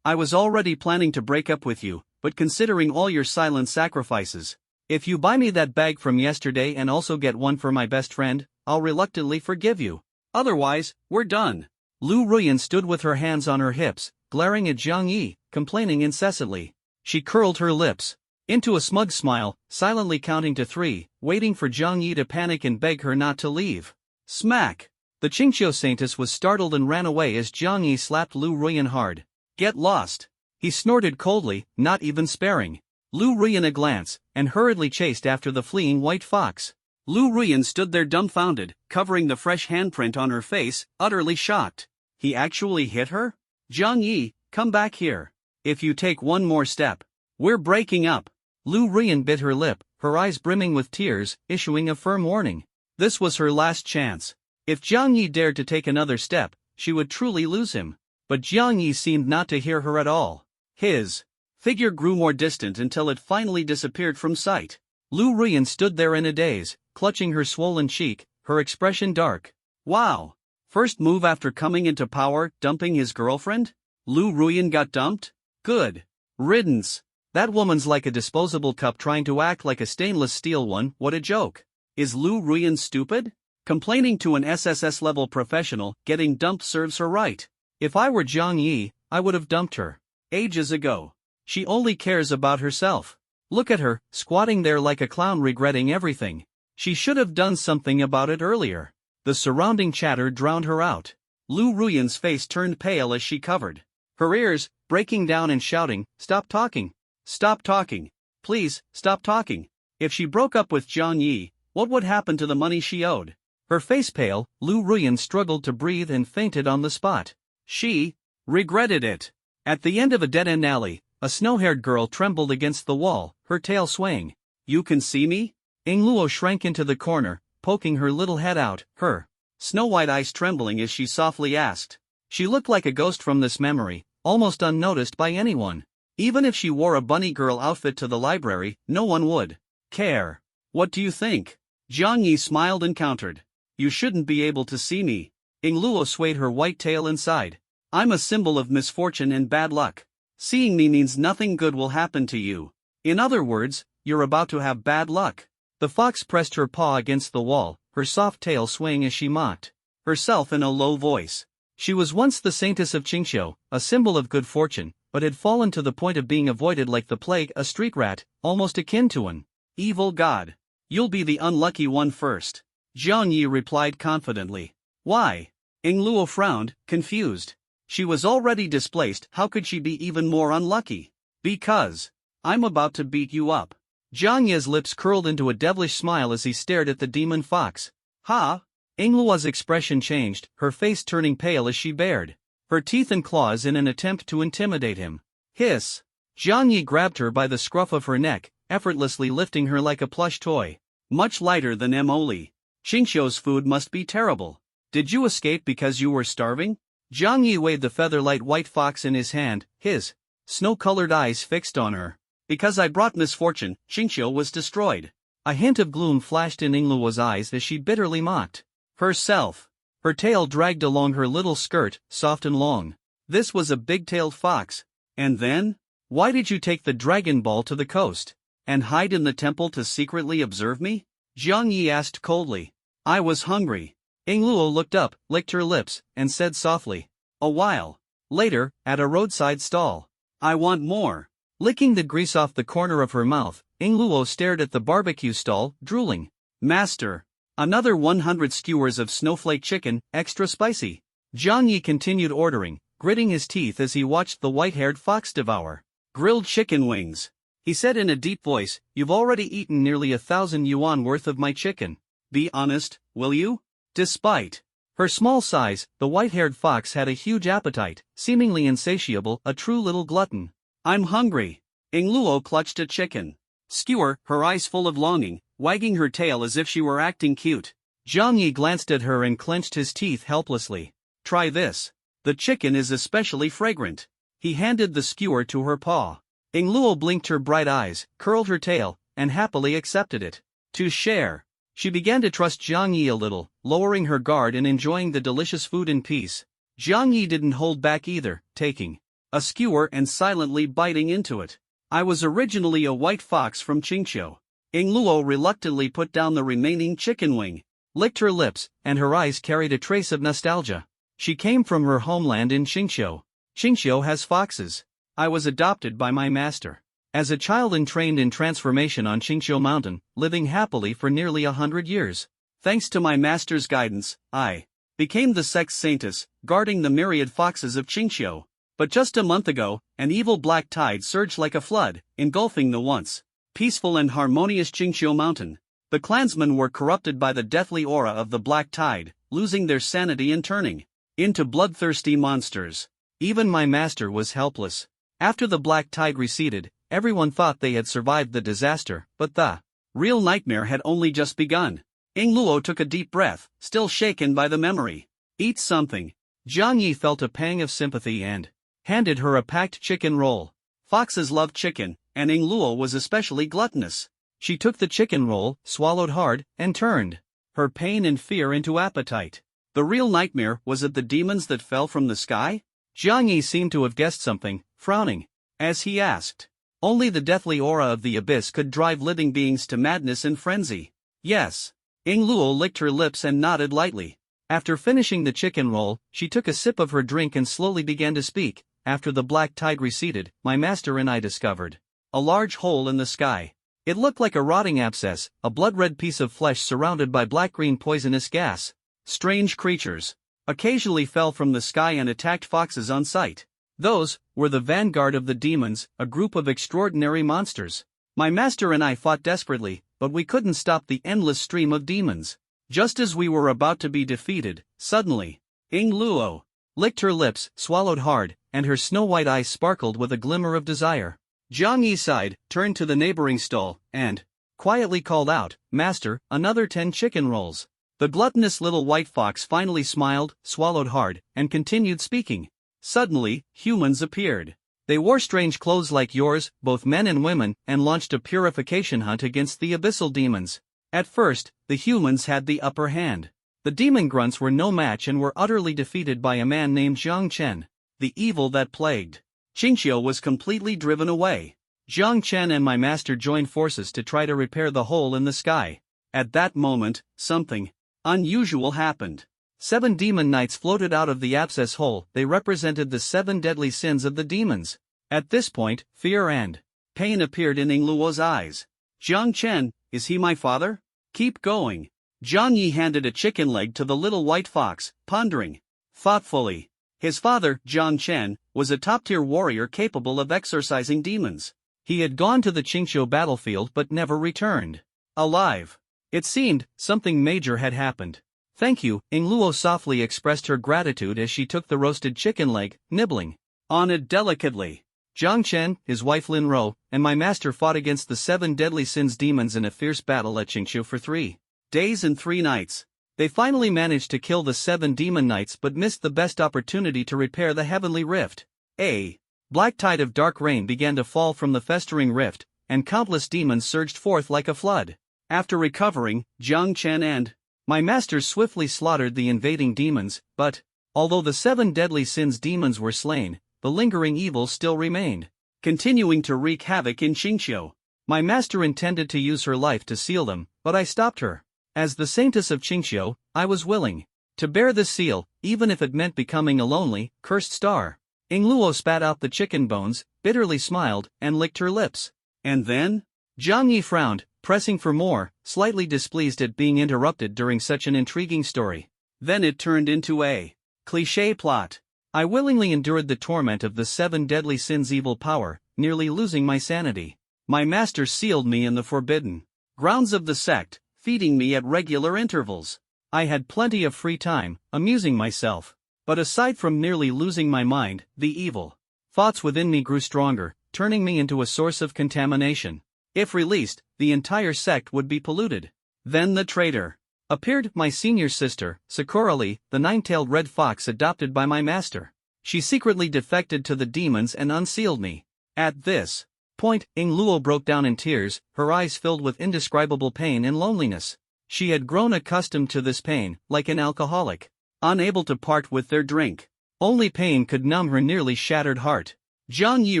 I was already planning to break up with you, but considering all your silent sacrifices, if you buy me that bag from yesterday and also get one for my best friend, I'll reluctantly forgive you. Otherwise, we're done. Lu Ruyan stood with her hands on her hips, glaring at Zhang Yi, complaining incessantly. She curled her lips into a smug smile, silently counting to 3, waiting for Zhang Yi to panic and beg her not to leave. Smack! The Qingqiu Saintess was startled and ran away as Zhang Yi slapped Lu Ruyan hard. Get lost! He snorted coldly, not even sparing. Lu Ruyan a glance, and hurriedly chased after the fleeing white fox. Lu Ruyan stood there dumbfounded, covering the fresh handprint on her face, utterly shocked. He actually hit her? Zhang Yi, come back here. If you take one more step, we're breaking up. Lu Ruyan bit her lip, her eyes brimming with tears, issuing a firm warning. This was her last chance. If Zhang Yi dared to take another step, she would truly lose him. But Zhang Yi seemed not to hear her at all. His figure grew more distant until it finally disappeared from sight. Lu Ruyan stood there in a daze, clutching her swollen cheek, her expression dark. Wow! First move after coming into power, dumping his girlfriend? Lu Ruyan got dumped? Good riddance. That woman's like a disposable cup trying to act like a stainless steel one, what a joke. Is Lu Ruyan stupid? Complaining to an SSS-level professional, getting dumped serves her right. If I were Zhang Yi, I would have dumped her ages ago. She only cares about herself. Look at her, squatting there like a clown regretting everything. She should have done something about it earlier. The surrounding chatter drowned her out. Lu Ruyan's face turned pale as she covered her ears, breaking down and shouting, "Stop talking! Stop talking! Please, stop talking!" If she broke up with Zhang Yi, what would happen to the money she owed? Her face pale, Lu Ruyan struggled to breathe and fainted on the spot. She regretted it. At the end of a dead-end alley, a snow-haired girl trembled against the wall, her tail swaying. You can see me? Ing Luo shrank into the corner, poking her little head out, her snow-white eyes trembling as she softly asked. She looked like a ghost from this memory, almost unnoticed by anyone. Even if she wore a bunny girl outfit to the library, no one would care. What do you think? Zhang Yi smiled and countered. You shouldn't be able to see me. Ing Luo swayed her white tail inside. I'm a symbol of misfortune and bad luck. Seeing me means nothing good will happen to you. In other words, you're about to have bad luck. The fox pressed her paw against the wall, her soft tail swaying as she mocked herself in a low voice. She was once the saintess of Qingqiu, a symbol of good fortune, but had fallen to the point of being avoided like the plague, a street rat, almost akin to an evil god. You'll be the unlucky one first. Zhang Yi replied confidently. Why? Ing Luo frowned, confused. She was already displaced, how could she be even more unlucky? Because I'm about to beat you up. Zhang Yi's lips curled into a devilish smile as he stared at the demon fox. Ha! Ing Luo's expression changed, her face turning pale as she bared her teeth and claws in an attempt to intimidate him. Hiss! Zhang Yi grabbed her by the scruff of her neck, effortlessly lifting her like a plush toy. Much lighter than Emoli. Qingqiu's food must be terrible. Did you escape because you were starving? Zhang Yi weighed the feather-light white fox in his hand, his snow-colored eyes fixed on her. Because I brought misfortune, Qingqiu was destroyed. A hint of gloom flashed in Ing Luo's eyes as she bitterly mocked herself. Her tail dragged along her little skirt, soft and long. This was a big-tailed fox. And then? Why did you take the Dragon Ball to the coast and hide in the temple to secretly observe me? Zhang Yi asked coldly. I was hungry. Ing Luo looked up, licked her lips, and said softly. A while later, at a roadside stall. I want more. Licking the grease off the corner of her mouth, Ing Luo stared at the barbecue stall, drooling. Master. Another 100 skewers of snowflake chicken, extra spicy. Zhang Yi continued ordering, gritting his teeth as he watched the white-haired fox devour grilled chicken wings. He said in a deep voice, You've already eaten nearly 1,000 yuan worth of my chicken. Be honest, will you? Despite her small size, the white-haired fox had a huge appetite, seemingly insatiable, a true little glutton. I'm hungry. Ing Luo clutched a chicken skewer, her eyes full of longing, wagging her tail as if she were acting cute. Zhang Yi glanced at her and clenched his teeth helplessly. Try this. The chicken is especially fragrant. He handed the skewer to her paw. Yingluo blinked her bright eyes, curled her tail, and happily accepted it. To share. She began to trust Zhang Yi a little, lowering her guard and enjoying the delicious food in peace. Zhang Yi didn't hold back either, taking a skewer and silently biting into it. I was originally a white fox from Qingqiu. Yingluo reluctantly put down the remaining chicken wing, licked her lips, and her eyes carried a trace of nostalgia. She came from her homeland in Qingqiu. Qingqiu has foxes. I was adopted by my master as a child and trained in transformation on Qingqiu Mountain, living happily for nearly 100 years. Thanks to my master's guidance, I became the sex saintess, guarding the myriad foxes of Qingqiu. But just a month ago, an evil black tide surged like a flood, engulfing the once peaceful and harmonious Qingqiu Mountain. The clansmen were corrupted by the deathly aura of the black tide, losing their sanity and turning into bloodthirsty monsters. Even my master was helpless. After the black tide receded, everyone thought they had survived the disaster, but the real nightmare had only just begun. Yingluo took a deep breath, still shaken by the memory. Eat something. Zhang Yi felt a pang of sympathy and handed her a packed chicken roll. Foxes loved chicken, and Yingluo was especially gluttonous. She took the chicken roll, swallowed hard, and turned her pain and fear into appetite. The real nightmare was it the demons that fell from the sky? Zhang Yi seemed to have guessed something, frowning as he asked. Only the deathly aura of the abyss could drive living beings to madness and frenzy. Yes. Yingluo licked her lips and nodded lightly. After finishing the chicken roll, she took a sip of her drink and slowly began to speak. After the black tide receded, my master and I discovered a large hole in the sky. It looked like a rotting abscess, a blood-red piece of flesh surrounded by black-green poisonous gas. Strange creatures occasionally fell from the sky and attacked foxes on sight. Those were the vanguard of the demons, a group of extraordinary monsters. My master and I fought desperately, but we couldn't stop the endless stream of demons. Just as we were about to be defeated, suddenly, Yingluo licked her lips, swallowed hard, and her snow-white eyes sparkled with a glimmer of desire. Zhang Yi sighed, turned to the neighboring stall, and quietly called out, "Master, another 10 chicken rolls." The gluttonous little white fox finally smiled, swallowed hard, and continued speaking. Suddenly, humans appeared. They wore strange clothes like yours, both men and women, and launched a purification hunt against the abyssal demons. At first, the humans had the upper hand. The demon grunts were no match and were utterly defeated by a man named Zhang Chen. The evil that plagued Qingqiu was completely driven away. Zhang Chen and my master joined forces to try to repair the hole in the sky. At that moment, something unusual happened. 7 demon knights floated out of the abscess hole. They represented the 7 deadly sins of the demons. At this point, fear and pain appeared in Yingluo's eyes. Zhang Chen, is he my father? Keep going. Zhang Yi handed a chicken leg to the little white fox, pondering thoughtfully. His father, Zhang Chen, was a top-tier warrior capable of exorcising demons. He had gone to the Qingqiu battlefield but never returned alive. It seemed something major had happened. Thank you, Yingluo softly expressed her gratitude as she took the roasted chicken leg, nibbling on it delicately. Zhang Chen, his wife Lin Ro, and my master fought against the 7 deadly sins demons in a fierce battle at Qingqiu for 3 days and 3 nights. They finally managed to kill the 7 demon knights but missed the best opportunity to repair the heavenly rift. A black tide of dark rain began to fall from the festering rift, and countless demons surged forth like a flood. After recovering, Zhang Chen and my master swiftly slaughtered the invading demons, but although the 7 deadly sins demons were slain, the lingering evil still remained, continuing to wreak havoc in Qingqiu. My master intended to use her life to seal them, but I stopped her. As the saintess of Qingqiu, I was willing to bear the seal, even if it meant becoming a lonely, cursed star. Yingluo spat out the chicken bones, bitterly smiled, and licked her lips. And then? Zhang Yi frowned, pressing for more, slightly displeased at being interrupted during such an intriguing story. Then it turned into a cliché plot. I willingly endured the torment of the 7 deadly sins' evil power, nearly losing my sanity. My master sealed me in the forbidden grounds of the sect, feeding me at regular intervals. I had plenty of free time, amusing myself. But aside from nearly losing my mind, the evil thoughts within me grew stronger, turning me into a source of contamination. If released, the entire sect would be polluted. Then the traitor. appeared my senior sister, Sakurali, the nine-tailed red fox adopted by my master. She secretly defected to the demons and unsealed me. At this point, Ingluo broke down in tears, her eyes filled with indescribable pain and loneliness. She had grown accustomed to this pain, like an alcoholic, unable to part with their drink. Only pain could numb her nearly shattered heart. Zhang Yi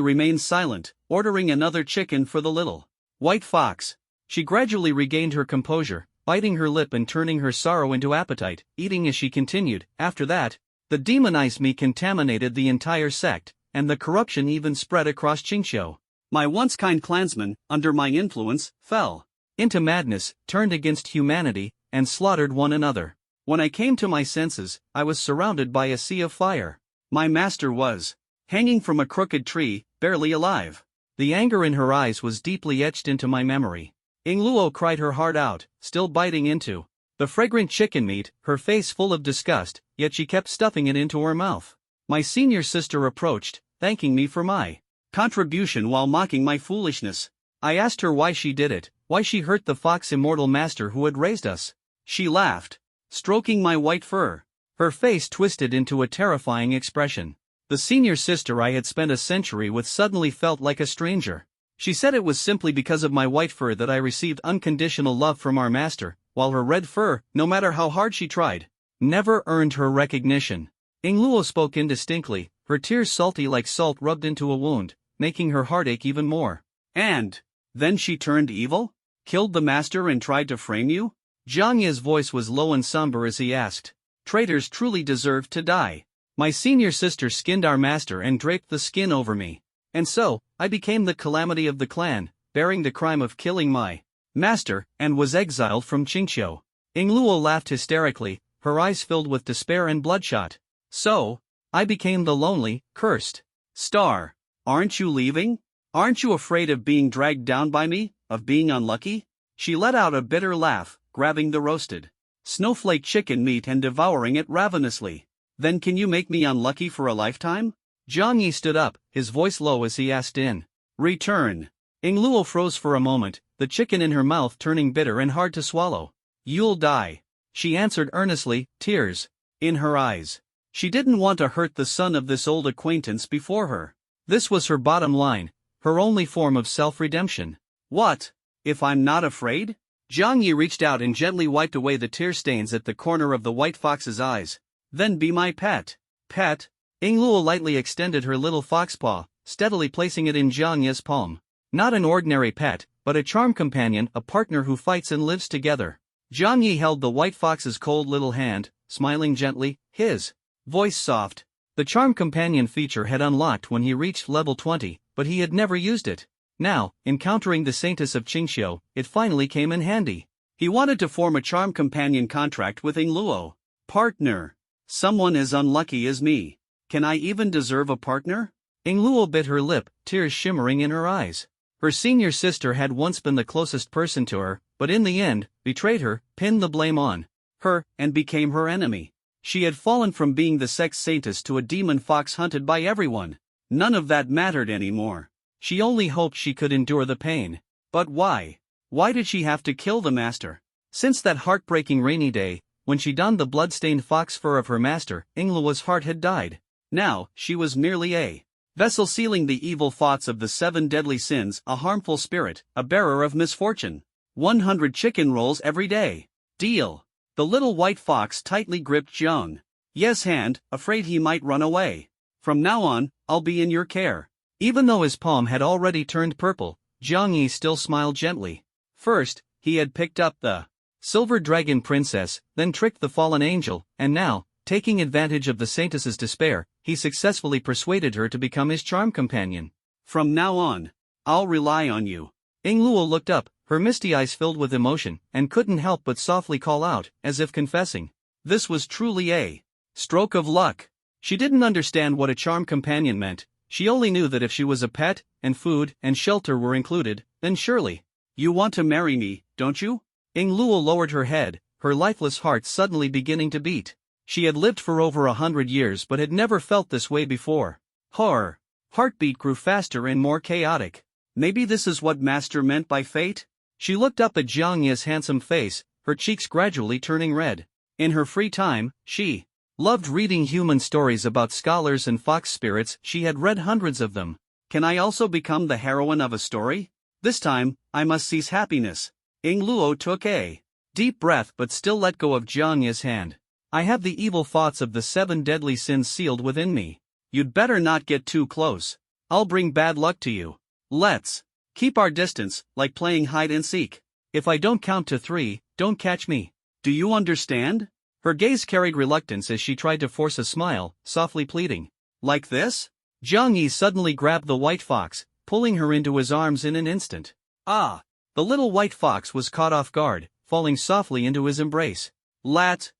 remained silent, ordering another chicken for the little white fox. She gradually regained her composure, biting her lip and turning her sorrow into appetite, eating as she continued. After that, the demonized me contaminated the entire sect, and the corruption even spread across Qingqiu. My once kind clansmen, under my influence, fell into madness, turned against humanity, and slaughtered one another. When I came to my senses, I was surrounded by a sea of fire. My master was hanging from a crooked tree, barely alive. The anger in her eyes was deeply etched into my memory. Ingluo cried her heart out, still biting into the fragrant chicken meat, her face full of disgust, yet she kept stuffing it into her mouth. My senior sister approached, thanking me for my contribution while mocking my foolishness. I asked her why she did it, why she hurt the fox immortal master who had raised us. She laughed, stroking my white fur. Her face twisted into a terrifying expression. The senior sister I had spent a century with suddenly felt like a stranger. She said it was simply because of my white fur that I received unconditional love from our master, while her red fur, no matter how hard she tried, never earned her recognition. Ingluo spoke indistinctly, her tears salty like salt rubbed into a wound, making her heart ache even more. And then she turned evil? Killed the master and tried to frame you? Zhang Yi's voice was low and somber as he asked. Traitors truly deserve to die. My senior sister skinned our master and draped the skin over me. And so, I became the calamity of the clan, bearing the crime of killing my master, and was exiled from Qingqiu. Ingluo laughed hysterically, her eyes filled with despair and bloodshot. So, I became the lonely, cursed star. Aren't you leaving? Aren't you afraid of being dragged down by me, of being unlucky? She let out a bitter laugh, grabbing the roasted snowflake chicken meat and devouring it ravenously. Then can you make me unlucky for a lifetime? Zhang Yi stood up, his voice low as he asked in return. Ingluo froze for a moment, the chicken in her mouth turning bitter and hard to swallow. You'll die, she answered earnestly, tears in her eyes. She didn't want to hurt the son of this old acquaintance before her. This was her bottom line, her only form of self-redemption. What, if I'm not afraid? Zhang Yi reached out and gently wiped away the tear stains at the corner of the white fox's eyes. Then be my pet. Pet? Ingluo lightly extended her little fox paw, steadily placing it in Zhang Yi's palm. Not an ordinary pet, but a charm companion, a partner who fights and lives together. Zhang Yi held the white fox's cold little hand, smiling gently, his voice soft. The charm companion feature had unlocked when he reached level 20, but he had never used it. Now, encountering the Saintess of Qingqiu, it finally came in handy. He wanted to form a charm companion contract with Ingluo. Partner. Someone as unlucky as me. Can I even deserve a partner? Ingluo bit her lip, tears shimmering in her eyes. Her senior sister had once been the closest person to her, but in the end, betrayed her, pinned the blame on her, and became her enemy. She had fallen from being the sex saintess to a demon fox hunted by everyone. None of that mattered anymore. She only hoped she could endure the pain. But why? Why did she have to kill the master? Since that heartbreaking rainy day, when she donned the blood-stained fox fur of her master, Ingluo's heart had died. Now, she was merely a vessel sealing the evil thoughts of the 7 deadly sins, a harmful spirit, a bearer of misfortune. 100 chicken rolls every day. Deal. The little white fox tightly gripped Zhang Yi's hand, afraid he might run away. From now on, I'll be in your care. Even though his palm had already turned purple, Zhang Yi still smiled gently. First, he had picked up the Silver Dragon Princess, then tricked the fallen angel, and now, taking advantage of the Saintess's despair, he successfully persuaded her to become his charm companion. From now on, I'll rely on you. Ingluo looked up, her misty eyes filled with emotion, and couldn't help but softly call out, as if confessing. This was truly a stroke of luck. She didn't understand what a charm companion meant. She only knew that if she was a pet, and food and shelter were included, then surely. You want to marry me, don't you? Ingluo lowered her head, her lifeless heart suddenly beginning to beat. She had lived for over 100 years but had never felt this way before. Her heartbeat grew faster and more chaotic. Maybe this is what Master meant by fate? She looked up at Zhang Yi's handsome face, her cheeks gradually turning red. In her free time, she loved reading human stories about scholars and fox spirits. She had read hundreds of them. Can I also become the heroine of a story? This time, I must seize happiness. Ing Luo took a deep breath but still let go of Jiang Yi's hand. I have the evil thoughts of the 7 deadly sins sealed within me. You'd better not get too close. I'll bring bad luck to you. Let's keep our distance, like playing hide and seek. If I don't count to 3, don't catch me. Do you understand? Her gaze carried reluctance as she tried to force a smile, softly pleading. Like this? Jiang Yi suddenly grabbed the white fox, pulling her into his arms in an instant. Ah! The little white fox was caught off guard, falling softly into his embrace. Let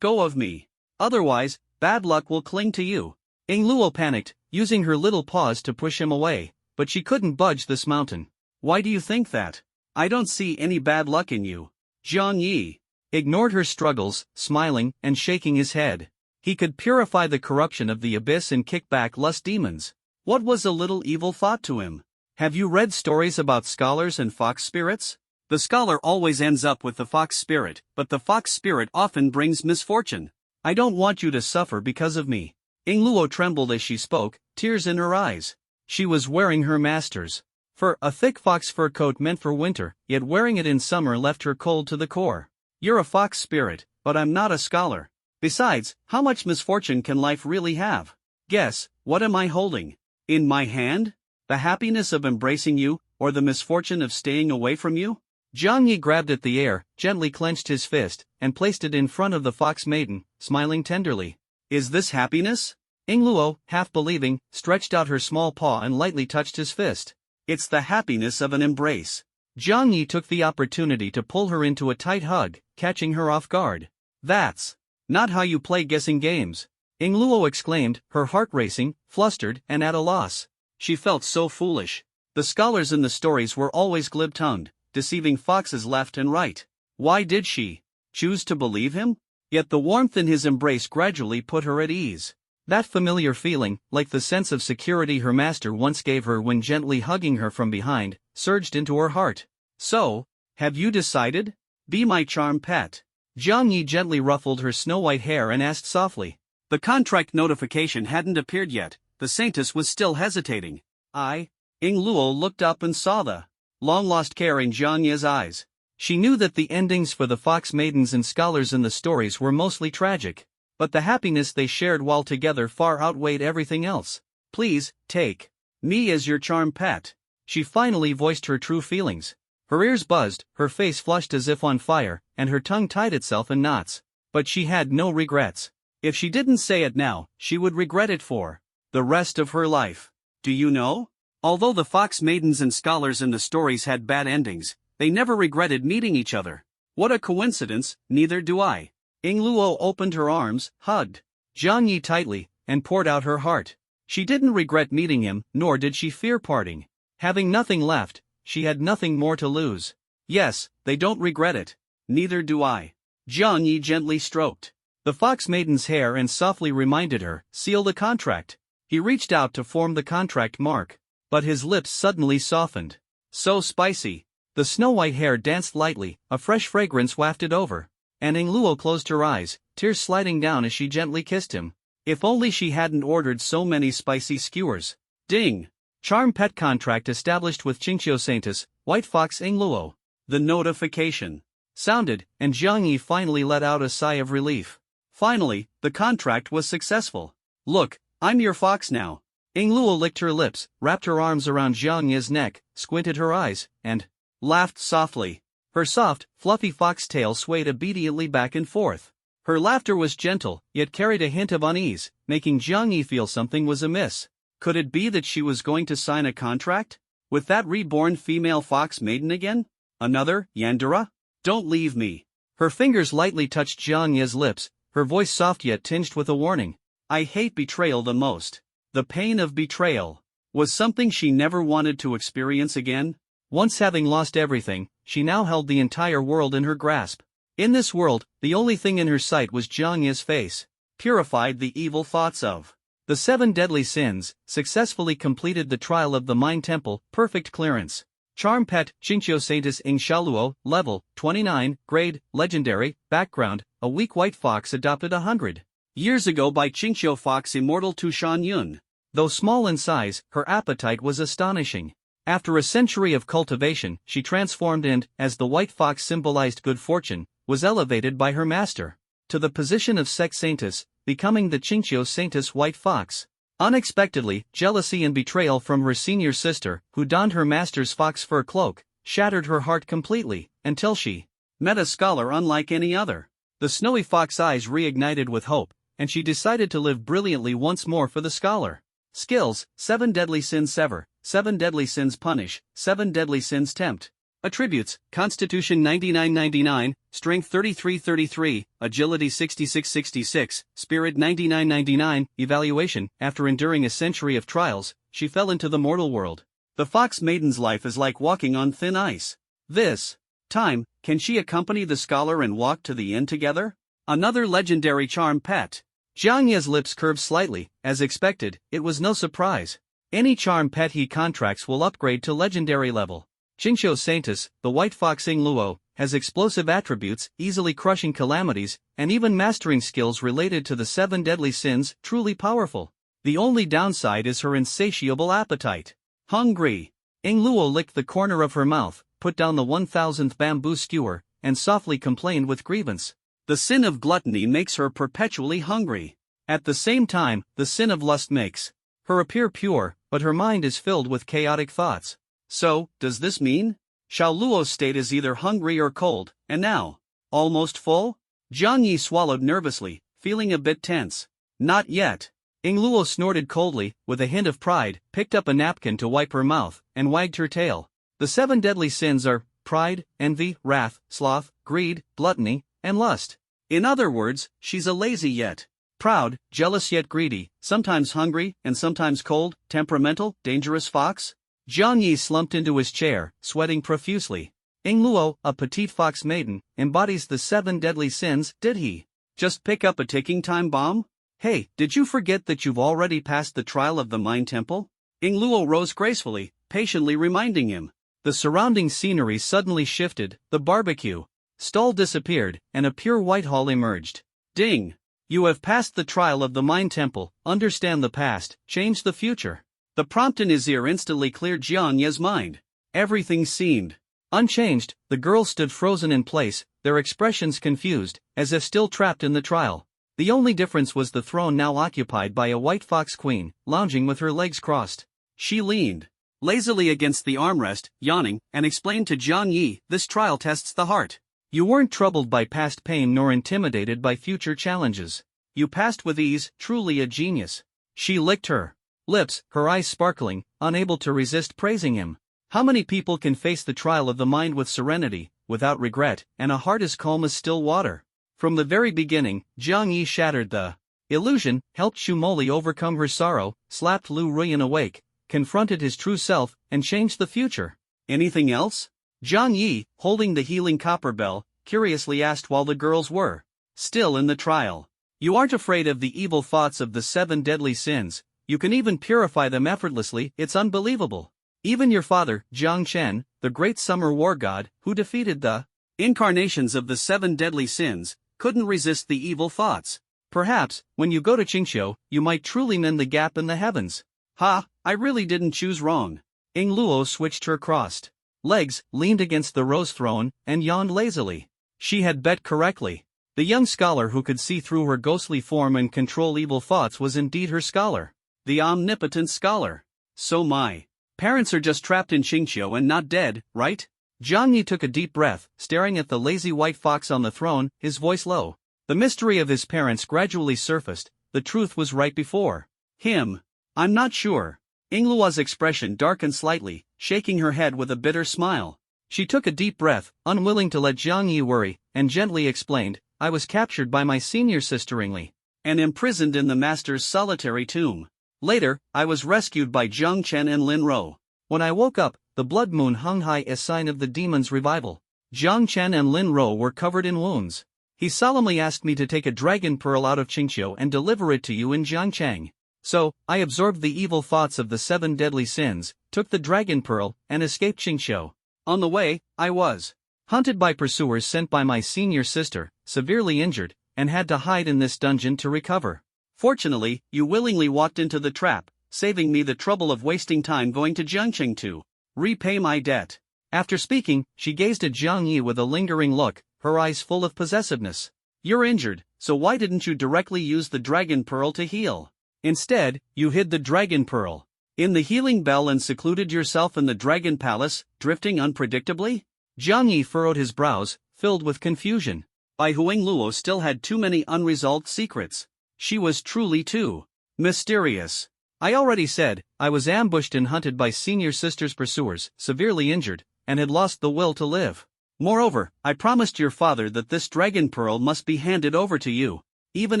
go of me. Otherwise, bad luck will cling to you. Ing Luo panicked, using her little paws to push him away, but she couldn't budge this mountain. Why do you think that? I don't see any bad luck in you. Jiang Yi ignored her struggles, smiling and shaking his head. He could purify the corruption of the abyss and kick back lust demons. What was a little evil thought to him? Have you read stories about scholars and fox spirits? The scholar always ends up with the fox spirit, but the fox spirit often brings misfortune. I don't want you to suffer because of me. Ing Luo trembled as she spoke, tears in her eyes. She was wearing her master's fur, a thick fox fur coat meant for winter, yet wearing it in summer left her cold to the core. You're a fox spirit, but I'm not a scholar. Besides, how much misfortune can life really have? Guess, what am I holding? In my hand? The happiness of embracing you, or the misfortune of staying away from you? Jiang Yi grabbed at the air, gently clenched his fist, and placed it in front of the fox maiden, smiling tenderly. Is this happiness? Ing Luo, half believing, stretched out her small paw and lightly touched his fist. It's the happiness of an embrace. Jiang Yi took the opportunity to pull her into a tight hug, catching her off guard. That's not how you play guessing games. Ing Luo exclaimed, her heart racing, flustered, and at a loss. She felt so foolish. The scholars in the stories were always glib-tongued, deceiving foxes left and right. Why did she choose to believe him? Yet the warmth in his embrace gradually put her at ease. That familiar feeling, like the sense of security her master once gave her when gently hugging her from behind, surged into her heart. So, have you decided? Be my charm pet. Jiang Yi gently ruffled her snow-white hair and asked softly. The contract notification hadn't appeared yet. The saintess was still hesitating. Ing Luo looked up and saw the long-lost care in Jiang Yi's eyes. She knew that the endings for the fox maidens and scholars in the stories were mostly tragic, but the happiness they shared while together far outweighed everything else. Please, take me as your charm pet. She finally voiced her true feelings. Her ears buzzed, her face flushed as if on fire, and her tongue tied itself in knots. But she had no regrets. If she didn't say it now, she would regret it for the rest of her life. Do you know? Although the fox maidens and scholars in the stories had bad endings, they never regretted meeting each other. What a coincidence, neither do I. Ing Luo opened her arms, hugged Jiang Yi tightly, and poured out her heart. She didn't regret meeting him, nor did she fear parting. Having nothing left, she had nothing more to lose. Yes, they don't regret it. Neither do I. Jiang Yi gently stroked the fox maiden's hair and softly reminded her, seal the contract. He reached out to form the contract mark, but his lips suddenly softened. So spicy. The snow-white hair danced lightly, a fresh fragrance wafted over, and Ing Luo closed her eyes, tears sliding down as she gently kissed him. If only she hadn't ordered so many spicy skewers. Ding! Charm pet contract established with Qingqiu Saintess, White Fox Ing Luo. The notification sounded, and Jiang Yi finally let out a sigh of relief. Finally, the contract was successful. Look, I'm your fox now. Ing Luo licked her lips, wrapped her arms around Jiang Yi's neck, squinted her eyes, and laughed softly. Her soft, fluffy fox tail swayed obediently back and forth. Her laughter was gentle, yet carried a hint of unease, making Jiang Yi feel something was amiss. Could it be that she was going to sign a contract with that reborn female fox maiden again? Another, Yandera? Don't leave me. Her fingers lightly touched Jiang Yi's lips, her voice soft yet tinged with a warning. I hate betrayal the most. The pain of betrayal was something she never wanted to experience again. Once having lost everything, she now held the entire world in her grasp. In this world, the only thing in her sight was Jiang Yi's face. Purified the evil thoughts of the 7 deadly sins, successfully completed the trial of the Mind Temple, perfect clearance. Charm Pet, Qingqiu Saintis Ing Shaluo, Level, 29, Grade, Legendary, Background, a weak white fox adopted 100 years ago by Qingqiu Fox Immortal Tu Shan Yun. Though small in size, her appetite was astonishing. After a century of cultivation, she transformed and, as the white fox symbolized good fortune, was elevated by her master to the position of Sex Saintis, becoming the Qingqiu Saintis White Fox. Unexpectedly, jealousy and betrayal from her senior sister, who donned her master's fox fur cloak, shattered her heart completely, until she met a scholar unlike any other. The snowy fox eyes reignited with hope, and she decided to live brilliantly once more for the scholar. Skills: 7 deadly sins sever, 7 deadly sins punish, 7 deadly sins tempt. Attributes: Constitution 99-99, Strength 33-33, Agility 66-66, Spirit 99-99. Evaluation: After enduring a century of trials, she fell into the mortal world. The fox maiden's life is like walking on thin ice. This time, can she accompany the scholar and walk to the end together? Another legendary charm pet. Jiang Ye's lips curved slightly. As expected, it was no surprise. Any charm pet he contracts will upgrade to legendary level. Qingqiu Saintis, the white fox Ing Luo, has explosive attributes, easily crushing calamities, and even mastering skills related to the 7 deadly sins, truly powerful. The only downside is her insatiable appetite. Hungry. Ing Luo licked the corner of her mouth, put down the 1000th bamboo skewer, and softly complained with grievance. The sin of gluttony makes her perpetually hungry. At the same time, the sin of lust makes her appear pure, but her mind is filled with chaotic thoughts. So, does this mean Xiao Luo's state is either hungry or cold, and now almost full? Jiang Yi swallowed nervously, feeling a bit tense. Not yet. Ing Luo snorted coldly, with a hint of pride, picked up a napkin to wipe her mouth, and wagged her tail. The 7 deadly sins are pride, envy, wrath, sloth, greed, gluttony, and lust. In other words, she's a lazy yet proud, jealous yet greedy, sometimes hungry and sometimes cold, temperamental, dangerous fox. Jiang Yi slumped into his chair, sweating profusely. Ing Luo, a petite fox maiden, embodies the 7 deadly sins. Did he just pick up a ticking time bomb? Hey, did you forget that you've already passed the trial of the Mind Temple? Ing Luo rose gracefully, patiently reminding him. The surrounding scenery suddenly shifted, the barbecue stall disappeared, and a pure white hall emerged. Ding! You have passed the trial of the Mind Temple. Understand the past, change the future. The prompt in his ear instantly cleared Jiang Ye's mind. Everything seemed unchanged. The girls stood frozen in place, their expressions confused, as if still trapped in the trial. The only difference was the throne now occupied by a white fox queen, lounging with her legs crossed. She leaned lazily against the armrest, yawning, and explained to Jiang Yi, "This trial tests the heart. You weren't troubled by past pain nor intimidated by future challenges. You passed with ease, truly a genius." She licked her lips, her eyes sparkling, unable to resist praising him. How many people can face the trial of the mind with serenity, without regret, and a heart as calm as still water? From the very beginning, Jiang Yi shattered the illusion, helped Xu Moli overcome her sorrow, slapped Lu Ruyan awake, confronted his true self, and changed the future. Anything else? Jiang Yi, holding the healing copper bell, curiously asked while the girls were still in the trial. You aren't afraid of the evil thoughts of the 7 deadly sins. You can even purify them effortlessly. It's unbelievable. Even your father, Jiang Chen, the great summer war god, who defeated the incarnations of the 7 deadly sins, couldn't resist the evil thoughts. Perhaps, when you go to Qingqiu, you might truly mend the gap in the heavens. Ha, I really didn't choose wrong. Ing Luo switched her crossed legs, leaned against the rose throne, and yawned lazily. She had bet correctly. The young scholar who could see through her ghostly form and control evil thoughts was indeed her scholar. The omnipotent scholar. So my parents are just trapped in Qingqiu and not dead, right? Jiang Yi took a deep breath, staring at the lazy white fox on the throne, his voice low. The mystery of his parents gradually surfaced. The truth was right before him. I'm not sure. Ing Luo's expression darkened slightly, shaking her head with a bitter smile. She took a deep breath, unwilling to let Jiang Yi worry, and gently explained, I was captured by my senior sister Ing Li, and imprisoned in the master's solitary tomb. Later, I was rescued by Jiang Chen and Lin Ro. When I woke up, the blood moon hung high as sign of the demon's revival. Jiang Chen and Lin Ro were covered in wounds. He solemnly asked me to take a dragon pearl out of Qingqiu and deliver it to you in Jiangchang. So, I absorbed the evil thoughts of the 7 deadly sins, took the dragon pearl, and escaped Qingqiu. On the way, I was hunted by pursuers sent by my senior sister, severely injured, and had to hide in this dungeon to recover. Fortunately, you willingly walked into the trap, saving me the trouble of wasting time going to Jiangqing to repay my debt. After speaking, she gazed at Jiang Yi with a lingering look, her eyes full of possessiveness. You're injured, so why didn't you directly use the dragon pearl to heal? Instead, you hid the dragon pearl in the healing bell and secluded yourself in the dragon palace, drifting unpredictably? Jiang Yi furrowed his brows, filled with confusion. Bai Huang Luo still had too many unresolved secrets. She was truly too mysterious. I already said, I was ambushed and hunted by senior sister's pursuers, severely injured, and had lost the will to live. Moreover, I promised your father that this dragon pearl must be handed over to you. Even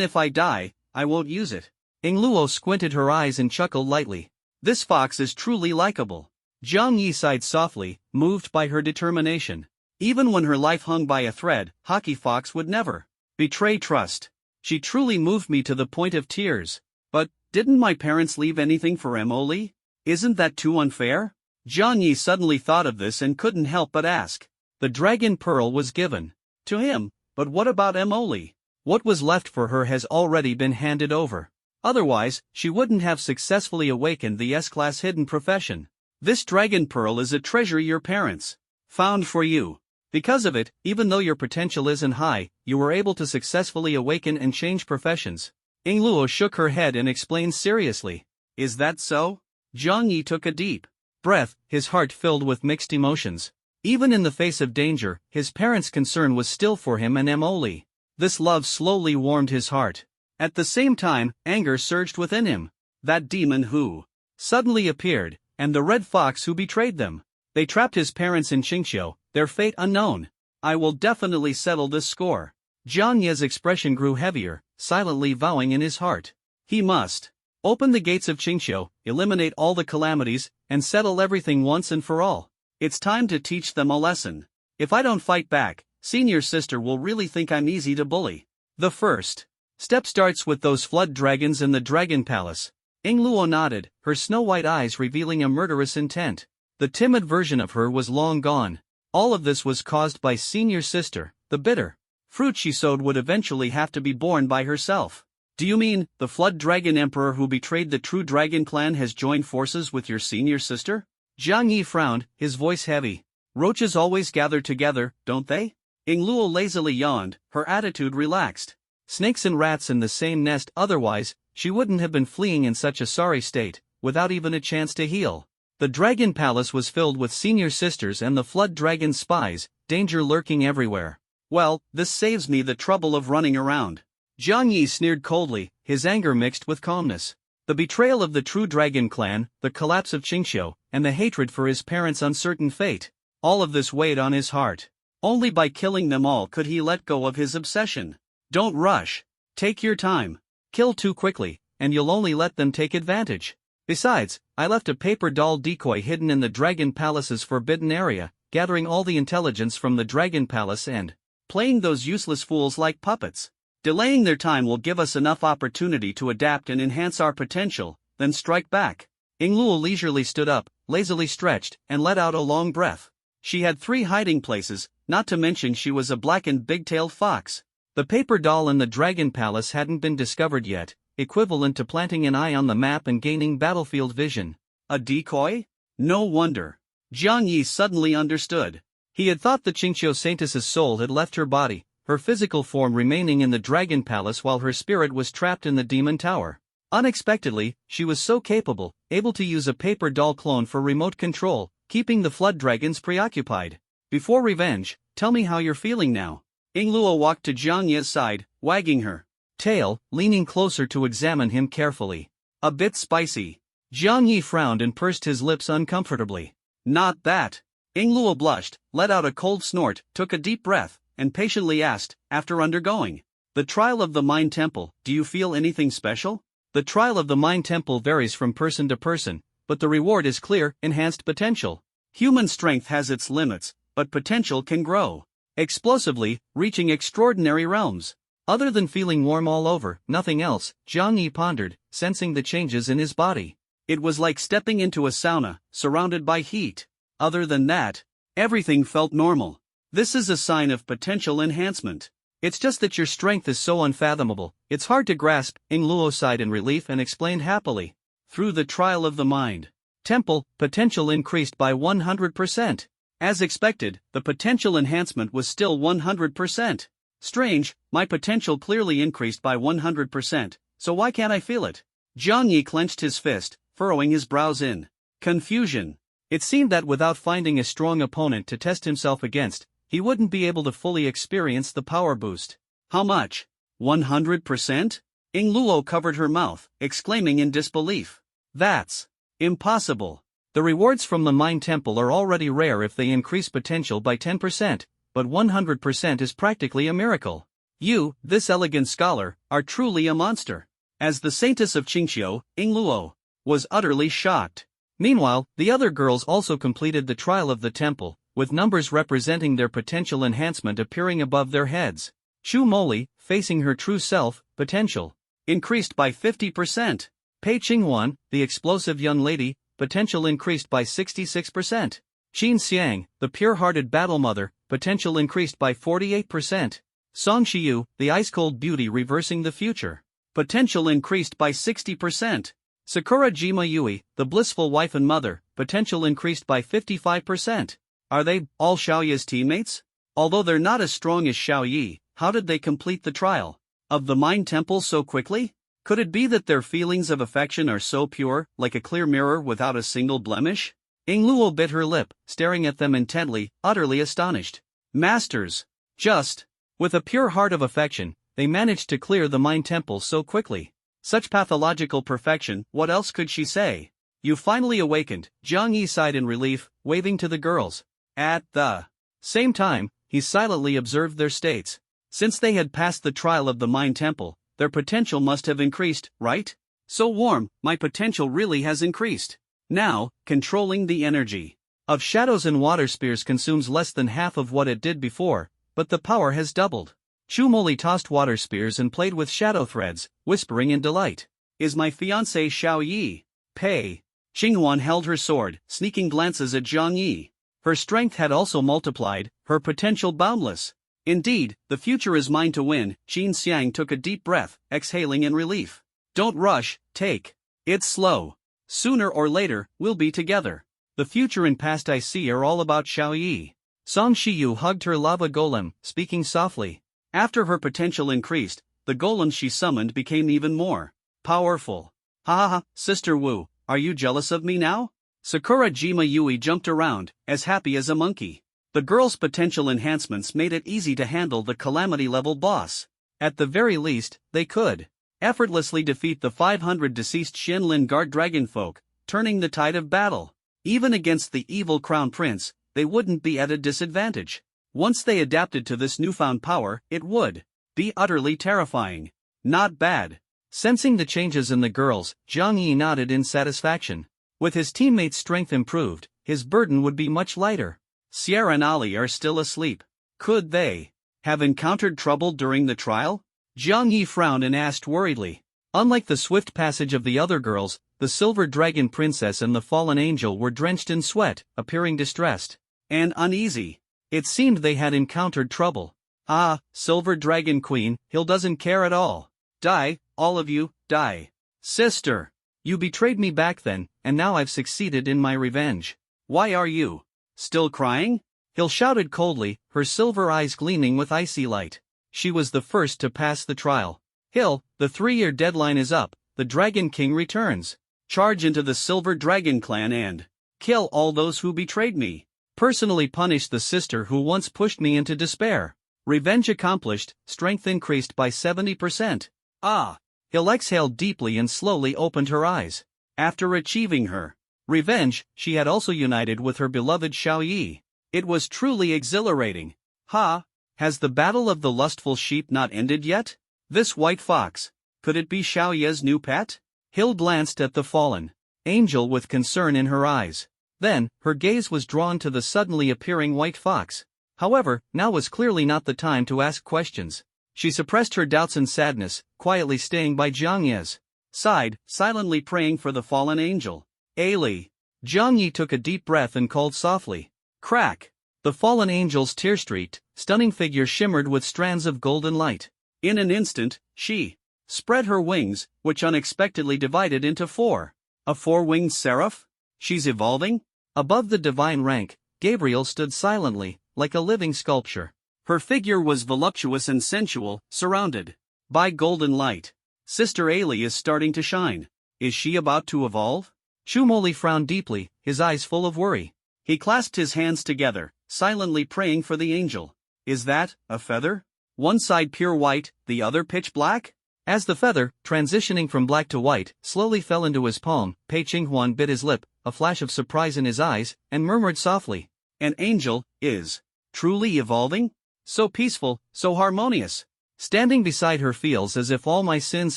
if I die, I won't use it. Ying Luo squinted her eyes and chuckled lightly. This fox is truly likable. Jiang Yi sighed softly, moved by her determination. Even when her life hung by a thread, Hockey Fox would never betray trust. She truly moved me to the point of tears. But, didn't my parents leave anything for Emily? Isn't that too unfair? Jiang Yi suddenly thought of this and couldn't help but ask. The dragon pearl was given to him, but what about Emily? What was left for her has already been handed over. Otherwise, she wouldn't have successfully awakened the S-class hidden profession. This dragon pearl is a treasure your parents found for you. Because of it, even though your potential isn't high, you were able to successfully awaken and change professions. Ying Luo shook her head and explained seriously. Is that so? Jiang Yi took a deep breath, his heart filled with mixed emotions. Even in the face of danger, his parents' concern was still for him and Emily. This love slowly warmed his heart. At the same time, anger surged within him. That demon who suddenly appeared, and the red fox who betrayed them. They trapped his parents in Qingqiu, their fate unknown. I will definitely settle this score. Jiang Yi's expression grew heavier, silently vowing in his heart. He must open the gates of Qingqiu, eliminate all the calamities, and settle everything once and for all. It's time to teach them a lesson. If I don't fight back, senior sister will really think I'm easy to bully. The first step starts with those flood dragons in the dragon palace. Ying Luo nodded, her snow-white eyes revealing a murderous intent. The timid version of her was long gone. All of this was caused by senior sister. The bitter fruit she sowed would eventually have to be borne by herself. Do you mean, the flood dragon emperor who betrayed the true dragon clan has joined forces with your senior sister? Jiang Yi frowned, his voice heavy. Roaches always gather together, don't they? Ying Luo lazily yawned, her attitude relaxed. Snakes and rats in the same nest, otherwise, she wouldn't have been fleeing in such a sorry state, without even a chance to heal. The dragon palace was filled with senior sisters and the flood dragon spies, danger lurking everywhere. Well, this saves me the trouble of running around. Jiang Yi sneered coldly, his anger mixed with calmness. The betrayal of the true dragon clan, the collapse of Qingqiu, and the hatred for his parents' uncertain fate. All of this weighed on his heart. Only by killing them all could he let go of his obsession. Don't rush. Take your time. Kill too quickly, and you'll only let them take advantage. Besides, I left a paper doll decoy hidden in the Dragon Palace's forbidden area, gathering all the intelligence from the Dragon Palace and playing those useless fools like puppets. Delaying their time will give us enough opportunity to adapt and enhance our potential, then strike back. Ying Luo leisurely stood up, lazily stretched, and let out a long breath. She had 3 hiding places, not to mention she was a blackened big-tailed fox. The paper doll in the Dragon Palace hadn't been discovered yet, equivalent to planting an eye on the map and gaining battlefield vision. A decoy? No wonder. Jiang Yi suddenly understood. He had thought the Qingqiu Saintess's soul had left her body, her physical form remaining in the Dragon Palace while her spirit was trapped in the Demon Tower. Unexpectedly, she was so capable, able to use a paper doll clone for remote control, keeping the flood dragons preoccupied. Before revenge, tell me how you're feeling now. Ying Luo walked to Jiang Yi's side, wagging her tail, leaning closer to examine him carefully. A bit spicy. Jiang Yi frowned and pursed his lips uncomfortably. Not that. Ying Luo blushed, let out a cold snort, took a deep breath, and patiently asked, after undergoing the trial of the Mind Temple, do you feel anything special? The trial of the Mind Temple varies from person to person, but the reward is clear: enhanced potential. Human strength has its limits, but potential can grow explosively, reaching extraordinary realms. Other than feeling warm all over, nothing else, Jiang Yi pondered, sensing the changes in his body. It was like stepping into a sauna, surrounded by heat. Other than that, everything felt normal. This is a sign of potential enhancement. It's just that your strength is so unfathomable, it's hard to grasp, Ing Luo sighed in relief and explained happily. Through the trial of the mind temple, potential increased by 100%. As expected, the potential enhancement was still 100%. Strange, my potential clearly increased by 100%, so why can't I feel it? Jiang Yi clenched his fist, furrowing his brows in confusion. It seemed that without finding a strong opponent to test himself against, he wouldn't be able to fully experience the power boost. How much? 100%? Ing Luo covered her mouth, exclaiming in disbelief. That's impossible. The rewards from the Mind Temple are already rare if they increase potential by 10%, but 100% is practically a miracle. You, this elegant scholar, are truly a monster. As the saintess of Qingqiu, Ing Luo was utterly shocked. Meanwhile, the other girls also completed the trial of the temple, with numbers representing their potential enhancement appearing above their heads. Chu Moli, facing her true self, potential increased by 50%. Pei Qinghuan, the explosive young lady, potential increased by 66%. Qin Xiang, the pure-hearted battle mother, potential increased by 48%. Song Shiyu, the ice-cold beauty reversing the future, potential increased by 60%. Sakura Jima Yui, the blissful wife and mother, potential increased by 55%. Are they all Xiaoye's teammates? Although they're not as strong as Xiaoye, how did they complete the trial of the Mind Temple so quickly? Could it be that their feelings of affection are so pure, like a clear mirror without a single blemish? Ing Luo bit her lip, staring at them intently, utterly astonished. Masters! Just with a pure heart of affection, they managed to clear the Mind Temple so quickly. Such pathological perfection, what else could she say? You finally awakened, Jiang Yi sighed in relief, waving to the girls. At the same time, he silently observed their states. Since they had passed the trial of the Mind Temple, their potential must have increased, right? So warm, my potential really has increased. Now, controlling the energy of shadows and water spears consumes less than half of what it did before, but the power has doubled. Chu Moli tossed water spears and played with shadow threads, whispering in delight. Is my fiancée Xiaoye? Pei Qinghuan held her sword, sneaking glances at Jiang Yi. Her strength had also multiplied, her potential boundless. Indeed, the future is mine to win. Qin Xiang took a deep breath, exhaling in relief. Don't rush, take it slow. Sooner or later, we'll be together. The future and past I see are all about Xiaoye. Song Shiyu hugged her lava golem, speaking softly. After her potential increased, the golem she summoned became even more powerful. Ha ha ha, Sister Wu, are you jealous of me now? Sakura Jima Yui jumped around, as happy as a monkey. The girl's potential enhancements made it easy to handle the calamity-level boss. At the very least, they could effortlessly defeat the 500 deceased Shenlin Guard dragonfolk, turning the tide of battle. Even against the evil crown prince, they wouldn't be at a disadvantage. Once they adapted to this newfound power, it would be utterly terrifying. Not bad. Sensing the changes in the girls, Jiang Yi nodded in satisfaction. With his teammates' strength improved, his burden would be much lighter. Sierra and Ali are still asleep. Could they have encountered trouble during the trial? Jiang Yi frowned and asked worriedly. Unlike the swift passage of the other girls, the Silver Dragon Princess and the Fallen Angel were drenched in sweat, appearing distressed and uneasy. It seemed they had encountered trouble. Ah, Silver Dragon Queen, Hill doesn't care at all. Die, all of you, die. Sister! You betrayed me back then, and now I've succeeded in my revenge. Why are you still crying? Hill shouted coldly, her silver eyes gleaming with icy light. She was the first to pass the trial. Hill, the 3-year deadline is up, the Dragon King returns. Charge into the Silver Dragon clan and kill all those who betrayed me. Personally punish the sister who once pushed me into despair. Revenge accomplished, strength increased by 70%. Ah! Hill exhaled deeply and slowly opened her eyes. After achieving her revenge, she had also united with her beloved Xiaoye. It was truly exhilarating. Ha! Has the battle of the lustful sheep not ended yet? This white fox, could it be Xiaoye's new pet? Hill glanced at the fallen angel with concern in her eyes. Then, her gaze was drawn to the suddenly appearing white fox. However, now was clearly not the time to ask questions. She suppressed her doubts and sadness, quietly staying by Jiang Ye's side, silently praying for the fallen angel. Ailey. Jiang Yi took a deep breath and called softly. Crack! The fallen angel's tear-streaked, stunning figure shimmered with strands of golden light. In an instant, she spread her wings, which unexpectedly divided into four. A four-winged seraph? She's evolving? Above the divine rank, Gabriel stood silently, like a living sculpture. Her figure was voluptuous and sensual, surrounded by golden light. Sister Ailey is starting to shine. Is she about to evolve? Shumoli frowned deeply, his eyes full of worry. He clasped his hands together, silently praying for the angel. Is that a feather? One side pure white, the other pitch black? As the feather, transitioning from black to white, slowly fell into his palm, Pei Qinghuan bit his lip, a flash of surprise in his eyes, and murmured softly. An angel is truly evolving? So peaceful, so harmonious. Standing beside her feels as if all my sins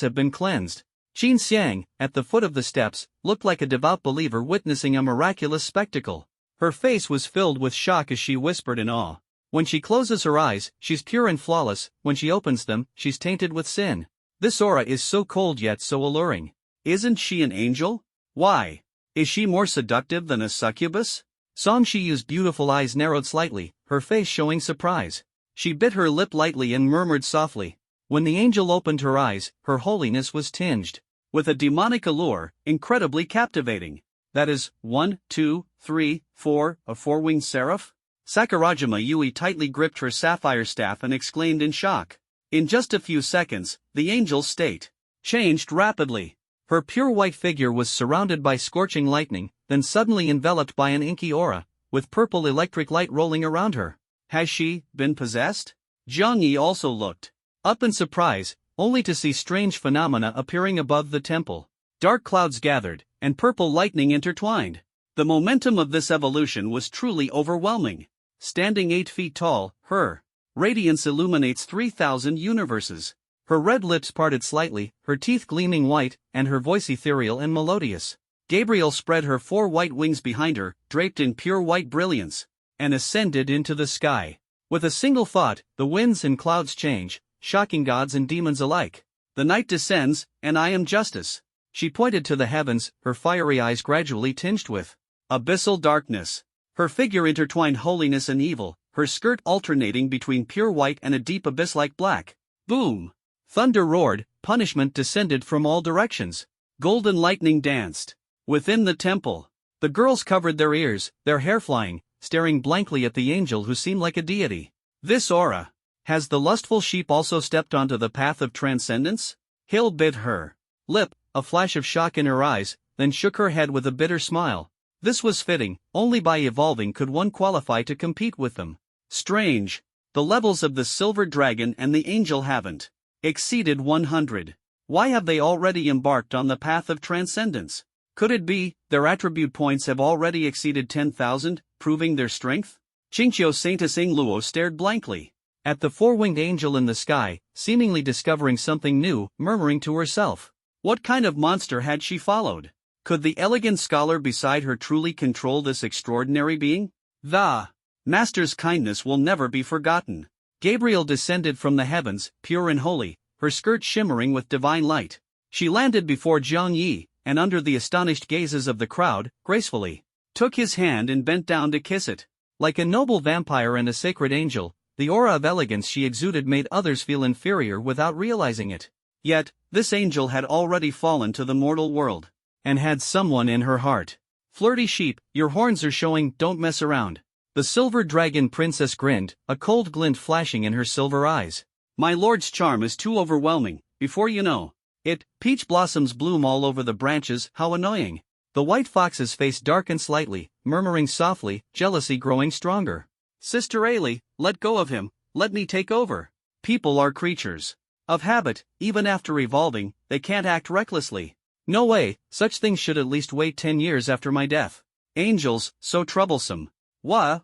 have been cleansed. Qin Xiang, at the foot of the steps, looked like a devout believer witnessing a miraculous spectacle. Her face was filled with shock as she whispered in awe. When she closes her eyes, she's pure and flawless. When she opens them, she's tainted with sin. This aura is so cold yet so alluring. Isn't she an angel? Why? Is she more seductive than a succubus? Song Shiyu's beautiful eyes narrowed slightly, her face showing surprise. She bit her lip lightly and murmured softly. When the angel opened her eyes, her holiness was tinged with a demonic allure, incredibly captivating. That is, 1, 2, 3, 4, a four-winged seraph? Sakurajima Yui tightly gripped her sapphire staff and exclaimed in shock. In just a few seconds, the angel's state changed rapidly. Her pure white figure was surrounded by scorching lightning, then suddenly enveloped by an inky aura, with purple electric light rolling around her. Has she been possessed? Jiang Yi also looked up in surprise, only to see strange phenomena appearing above the temple. Dark clouds gathered, and purple lightning intertwined. The momentum of this evolution was truly overwhelming. Standing 8 feet tall, her radiance illuminates 3,000 universes. Her red lips parted slightly, her teeth gleaming white, and her voice ethereal and melodious. Gabriel spread her 4 white wings behind her, draped in pure white brilliance, and ascended into the sky. With a single thought, the winds and clouds change, shocking gods and demons alike. The night descends, and I am justice. She pointed to the heavens, her fiery eyes gradually tinged with abyssal darkness. Her figure intertwined holiness and evil, her skirt alternating between pure white and a deep abyss-like black. Boom! Thunder roared, punishment descended from all directions. Golden lightning danced within the temple. The girls covered their ears, their hair flying, staring blankly at the angel who seemed like a deity. This aura. Has the lustful sheep also stepped onto the path of transcendence? Hill bit her lip, a flash of shock in her eyes, then shook her head with a bitter smile. This was fitting, only by evolving could one qualify to compete with them. Strange. The levels of the silver dragon and the angel haven't exceeded 100. Why have they already embarked on the path of transcendence? Could it be, their attribute points have already exceeded 10,000, proving their strength? Qingqiu Saintasing Luo stared blankly at the four-winged angel in the sky, seemingly discovering something new, murmuring to herself. What kind of monster had she followed? Could the elegant scholar beside her truly control this extraordinary being? The master's kindness will never be forgotten. Gabriel descended from the heavens, pure and holy, her skirt shimmering with divine light. She landed before Jiang Yi, and under the astonished gazes of the crowd, gracefully took his hand and bent down to kiss it. Like a noble vampire and a sacred angel, the aura of elegance she exuded made others feel inferior without realizing it. Yet, this angel had already fallen to the mortal world, and had someone in her heart. Flirty sheep, your horns are showing, don't mess around. The silver dragon princess grinned, a cold glint flashing in her silver eyes. My lord's charm is too overwhelming, before you know it, peach blossoms bloom all over the branches, how annoying. The white fox's face darkened slightly, murmuring softly, jealousy growing stronger. Sister Ailey, let go of him, let me take over. People are creatures of habit, even after evolving, they can't act recklessly. No way, such things should at least wait 10 years after my death. Angels, so troublesome. Wah.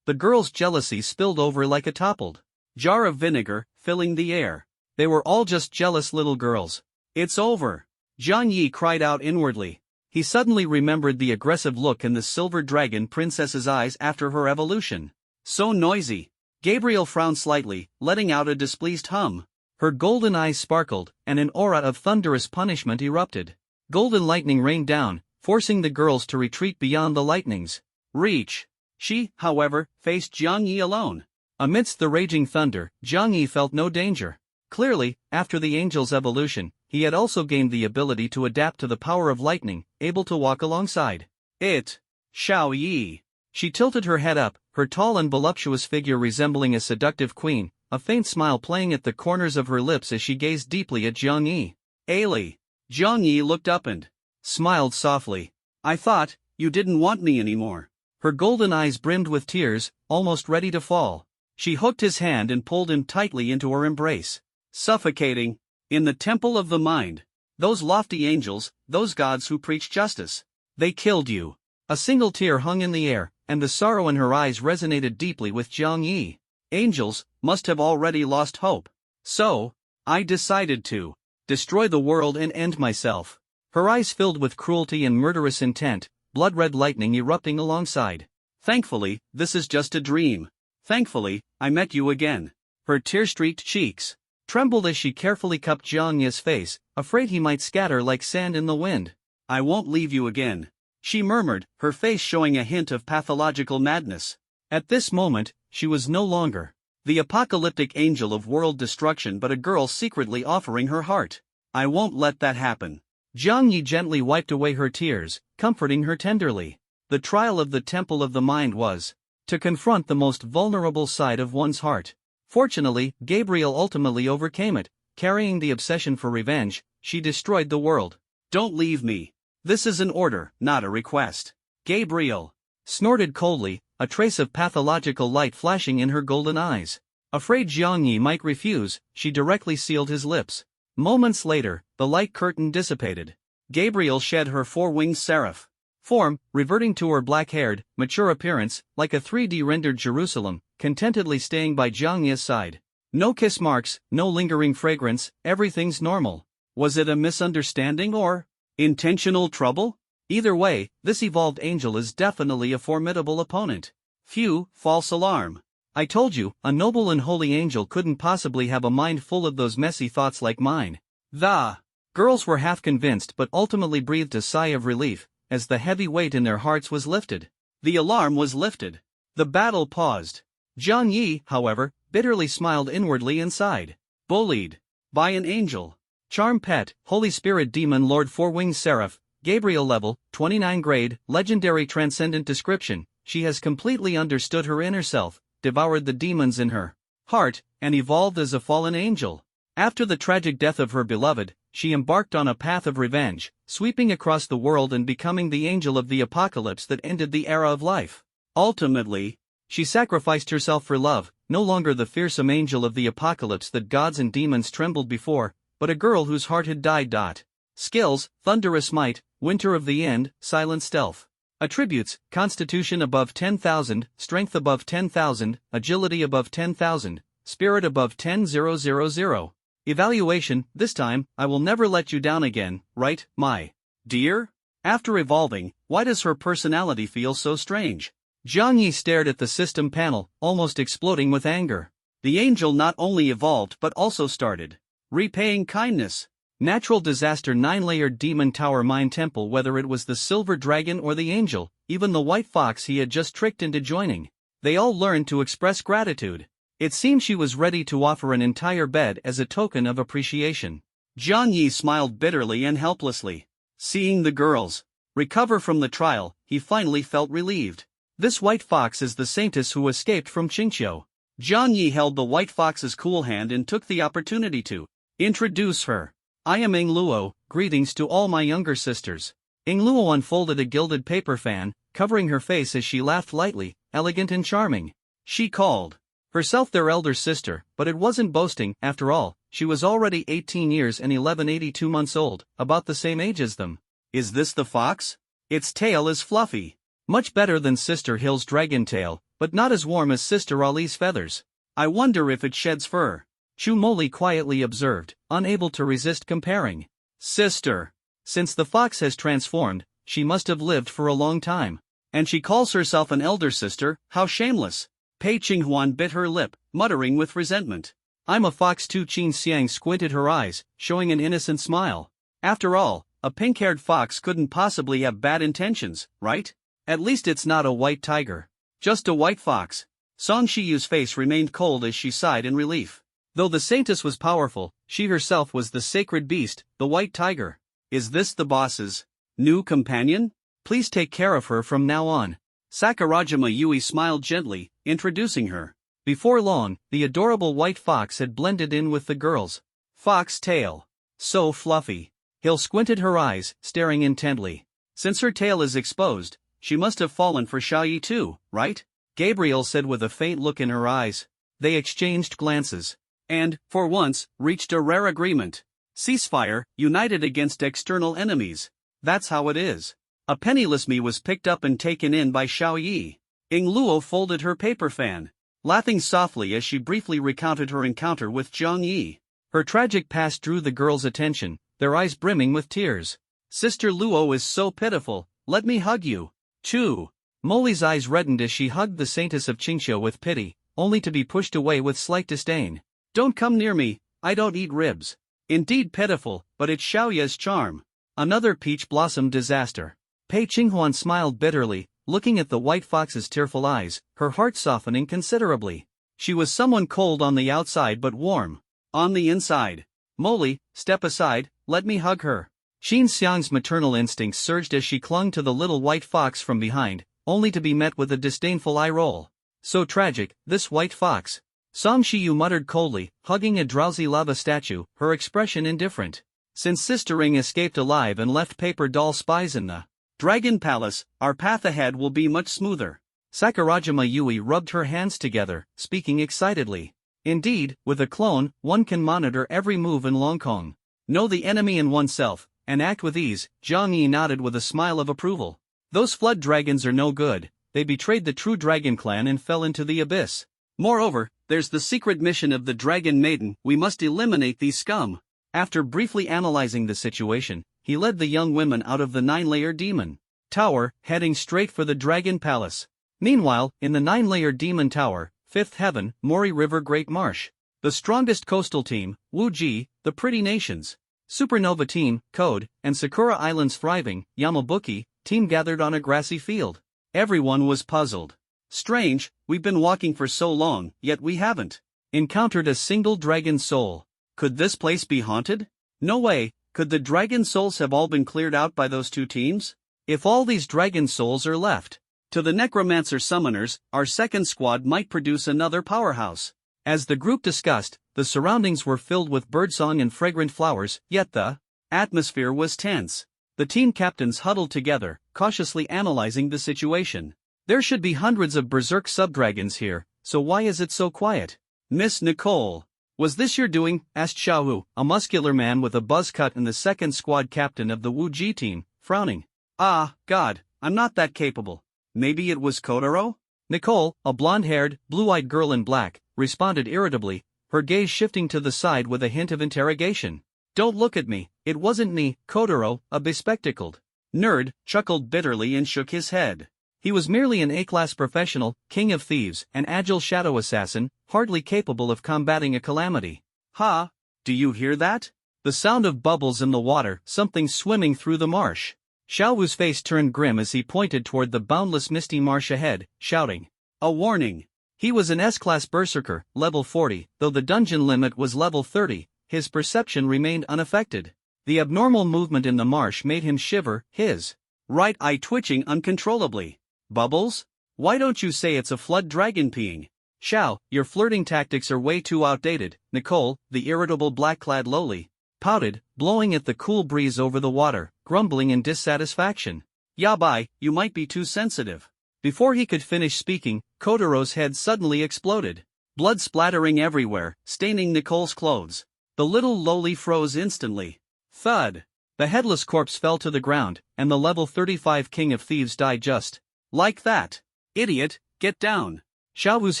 The girl's jealousy spilled over like a toppled jar of vinegar, filling the air. They were all just jealous little girls. It's over. Jiang Yi cried out inwardly. He suddenly remembered the aggressive look in the silver dragon princess's eyes after her evolution. So noisy. Gabriel frowned slightly, letting out a displeased hum. Her golden eyes sparkled, and an aura of thunderous punishment erupted. Golden lightning rained down, forcing the girls to retreat beyond the lightning's reach. She, however, faced Jiang Yi alone. Amidst the raging thunder, Jiang Yi felt no danger. Clearly, after the angel's evolution, he had also gained the ability to adapt to the power of lightning, able to walk alongside it. Xiao Yi. She tilted her head up, her tall and voluptuous figure resembling a seductive queen, a faint smile playing at the corners of her lips as she gazed deeply at Jiang Yi. Ali. Jiang Yi looked up and smiled softly. I thought, you didn't want me anymore. Her golden eyes brimmed with tears, almost ready to fall. She hooked his hand and pulled him tightly into her embrace. Suffocating. In the temple of the mind. Those lofty angels, those gods who preach justice. They killed you. A single tear hung in the air, and the sorrow in her eyes resonated deeply with Jiang Yi. Angels must have already lost hope. So, I decided to destroy the world and end myself. Her eyes filled with cruelty and murderous intent, blood-red lightning erupting alongside. Thankfully, this is just a dream. Thankfully, I met you again. Her tear-streaked cheeks trembled as she carefully cupped Jiang Yi's face, afraid he might scatter like sand in the wind. I won't leave you again, she murmured, her face showing a hint of pathological madness. At this moment, she was no longer the apocalyptic angel of world destruction but a girl secretly offering her heart. I won't let that happen. Jiang Yi gently wiped away her tears, comforting her tenderly. The trial of the temple of the mind was to confront the most vulnerable side of one's heart. Fortunately, Gabriel ultimately overcame it. Carrying the obsession for revenge, she destroyed the world. Don't leave me. This is an order, not a request. Gabriel snorted coldly, a trace of pathological light flashing in her golden eyes. Afraid Jiang Yi might refuse, she directly sealed his lips. Moments later, the light curtain dissipated. Gabriel shed her four-winged seraph form, reverting to her black-haired, mature appearance, like a 3D rendered Jerusalem, contentedly staying by Jiang Yi's side. No kiss marks, no lingering fragrance, everything's normal. Was it a misunderstanding or intentional trouble? Either way, this evolved angel is definitely a formidable opponent. Phew, false alarm. I told you, a noble and holy angel couldn't possibly have a mind full of those messy thoughts like mine. The girls were half convinced but ultimately breathed a sigh of relief, as the heavy weight in their hearts was lifted. The alarm was lifted. The battle paused. Jiang Yi, however, bitterly smiled inwardly inside. Bullied by an angel. Charm pet, Holy Spirit Demon Lord Four-Winged Seraph, Gabriel level, 29 grade, legendary transcendent description. She has completely understood her inner self, devoured the demons in her heart, and evolved as a fallen angel. After the tragic death of her beloved, she embarked on a path of revenge, sweeping across the world and becoming the angel of the apocalypse that ended the era of life. Ultimately, she sacrificed herself for love, no longer the fearsome angel of the apocalypse that gods and demons trembled before, but a girl whose heart had died. Skills: Thunderous Might, Winter of the End, Silent Stealth. Attributes: Constitution above 10,000, Strength above 10,000, Agility above 10,000, Spirit above 10,000. Evaluation: This time, I will never let you down again, right, my dear? After evolving, why does her personality feel so strange? Jiang Yi stared at the system panel, almost exploding with anger. The angel not only evolved but also started repaying kindness. Natural disaster 9-layered demon tower mine temple. Whether it was the silver dragon or the angel, even the white fox he had just tricked into joining, they all learned to express gratitude. It seemed she was ready to offer an entire bed as a token of appreciation. Jiang Yi smiled bitterly and helplessly. Seeing the girls recover from the trial, he finally felt relieved. This white fox is the saintess who escaped from Qingqiu. Jiang Yi held the white fox's cool hand and took the opportunity to introduce her. I am Ing Luo, greetings to all my younger sisters. Ing Luo unfolded a gilded paper fan, covering her face as she laughed lightly, elegant and charming. She called herself their elder sister, but it wasn't boasting. After all, she was already 18 years and 1182 months old, about the same age as them. Is this the fox? Its tail is fluffy. Much better than Sister Hill's dragon tail, but not as warm as Sister Ali's feathers. I wonder if it sheds fur. Chu Moli quietly observed, unable to resist comparing. Sister. Since the fox has transformed, she must have lived for a long time. And she calls herself an elder sister, how shameless. Pei Qinghuan bit her lip, muttering with resentment. I'm a fox too. Qin Xiang squinted her eyes, showing an innocent smile. After all, a pink-haired fox couldn't possibly have bad intentions, right? At least it's not a white tiger. Just a white fox. Song Shiyu's face remained cold as she sighed in relief. Though the saintess was powerful, she herself was the sacred beast, the white tiger. Is this the boss's new companion? Please take care of her from now on. Sakurajima Yui smiled gently, introducing her. Before long, the adorable white fox had blended in with the girls. Fox tail. So fluffy. Hill squinted her eyes, staring intently. Since her tail is exposed, she must have fallen for Xiaoyi too, right? Gabriel said with a faint look in her eyes. They exchanged glances. And, for once, reached a rare agreement. Ceasefire, united against external enemies. That's how it is. A penniless me was picked up and taken in by Xiaoyi. Ying Luo folded her paper fan, laughing softly as she briefly recounted her encounter with Zhang Yi. Her tragic past drew the girls' attention, their eyes brimming with tears. Sister Luo is so pitiful, let me hug you. Choo. Molly's eyes reddened as she hugged the saintess of Qingxiu with pity, only to be pushed away with slight disdain. Don't come near me, I don't eat ribs. Indeed pitiful, but it's Xiaoya's charm. Another peach blossom disaster. Pei Qinghuan smiled bitterly, looking at the white fox's tearful eyes, her heart softening considerably. She was someone cold on the outside but warm on the inside. Molly, step aside, let me hug her. Qin Xiang's maternal instincts surged as she clung to the little white fox from behind, only to be met with a disdainful eye roll. So tragic, this white fox. Song Shiyu muttered coldly, hugging a drowsy lava statue, her expression indifferent. Since Sister Ring escaped alive and left paper doll spies in the Dragon Palace, our path ahead will be much smoother. Sakurajima Yui rubbed her hands together, speaking excitedly. Indeed, with a clone, one can monitor every move in Longkong. Know the enemy and oneself, and act with ease. Zhang Yi nodded with a smile of approval. Those flood dragons are no good, they betrayed the true dragon clan and fell into the abyss. Moreover, there's the secret mission of the Dragon Maiden, we must eliminate these scum. After briefly analyzing the situation, he led the young women out of the 9-layer demon tower, heading straight for the Dragon Palace. Meanwhile, in the 9-layer demon tower, 5th Heaven, Mori River Great Marsh. The strongest coastal team, Wuji, the Pretty Nations, Supernova Team, Code, and Sakura Island's thriving, Yamabuki, team gathered on a grassy field. Everyone was puzzled. Strange, we've been walking for so long, yet we haven't encountered a single dragon soul. Could this place be haunted? No way, could the dragon souls have all been cleared out by those two teams? If all these dragon souls are left to the necromancer summoners, our second squad might produce another powerhouse. As the group discussed, the surroundings were filled with birdsong and fragrant flowers, yet the atmosphere was tense. The team captains huddled together, cautiously analyzing the situation. There should be hundreds of berserk subdragons here, so why is it so quiet? Miss Nicole, was this your doing? Asked Xiaohu, a muscular man with a buzz cut and the second squad captain of the Wu Ji team, frowning. Ah, God, I'm not that capable. Maybe it was Kotaro? Nicole, a blonde-haired, blue-eyed girl in black, responded irritably, her gaze shifting to the side with a hint of interrogation. Don't look at me, it wasn't me. Kotaro, a bespectacled nerd, chuckled bitterly and shook his head. He was merely an A-class professional, king of thieves, an agile shadow assassin, hardly capable of combating a calamity. Ha! Do you hear that? The sound of bubbles in the water, something swimming through the marsh. Xiaowu's face turned grim as he pointed toward the boundless misty marsh ahead, shouting. A warning! He was an S-class berserker, level 40, though the dungeon limit was level 30, his perception remained unaffected. The abnormal movement in the marsh made him shiver, his right eye twitching uncontrollably. Bubbles? Why don't you say it's a flood dragon peeing? Xiao, your flirting tactics are way too outdated. Nicole, the irritable black-clad lowly, pouted, blowing at the cool breeze over the water, grumbling in dissatisfaction. Yabai, you might be too sensitive. Before he could finish speaking, Kotaro's head suddenly exploded. Blood splattering everywhere, staining Nicole's clothes. The little lowly froze instantly. Thud. The headless corpse fell to the ground, and the level 35 king of thieves died just like that. Idiot, get down. Xiaowu's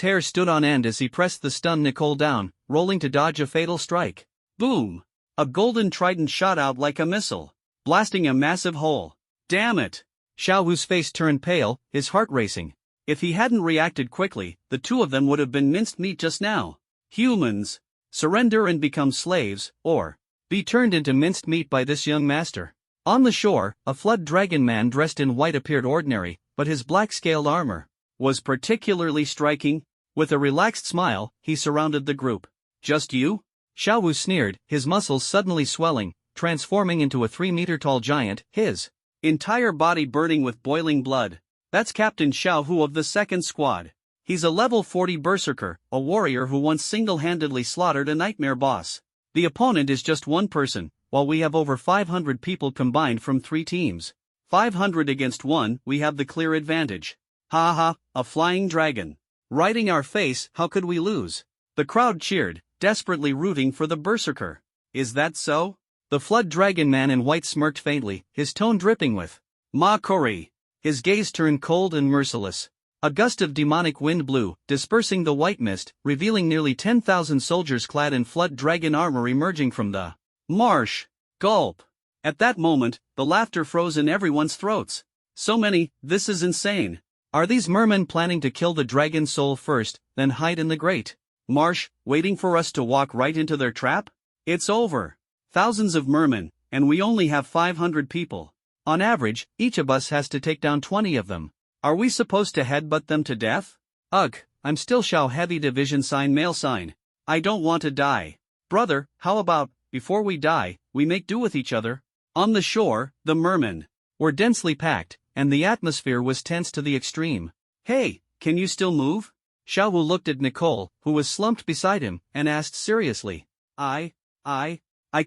hair stood on end as he pressed the stunned Nicole down, rolling to dodge a fatal strike. Boom! A golden trident shot out like a missile, blasting a massive hole. Damn it! Xiaowu's face turned pale, his heart racing. If he hadn't reacted quickly, the two of them would have been minced meat just now. Humans, surrender and become slaves, or be turned into minced meat by this young master. On the shore, a flood dragon man dressed in white appeared ordinary, but his black-scaled armor was particularly striking. With a relaxed smile, he surrounded the group. Just you? Xiao Wu sneered, his muscles suddenly swelling, transforming into a 3-meter-tall giant, his entire body burning with boiling blood. That's Captain Xiao Hu of the 2nd Squad. He's a level 40 berserker, a warrior who once single-handedly slaughtered a nightmare boss. The opponent is just one person, while we have over 500 people combined from 3 teams. 500 against 1, we have the clear advantage. Ha ha, a flying dragon. Right in our face, how could we lose? The crowd cheered, desperately rooting for the berserker. Is that so? The flood dragon man in white smirked faintly, his tone dripping with mockery. His gaze turned cold and merciless. A gust of demonic wind blew, dispersing the white mist, revealing nearly 10,000 soldiers clad in flood dragon armor emerging from the marsh. Gulp. At that moment, the laughter froze in everyone's throats. So many, this is insane. Are these mermen planning to kill the dragon soul first, then hide in the great marsh, waiting for us to walk right into their trap? It's over. Thousands of mermen, and we only have 500 people. On average, each of us has to take down 20 of them. Are we supposed to headbutt them to death? Ugh, I'm still Xiao Heavy Division sign male sign. I don't want to die. Brother, how about, before we die, we make do with each other? On the shore, the mermen were densely packed, and the atmosphere was tense to the extreme. Hey, can you still move? Xiao Wu looked at Nicole, who was slumped beside him, and asked seriously. I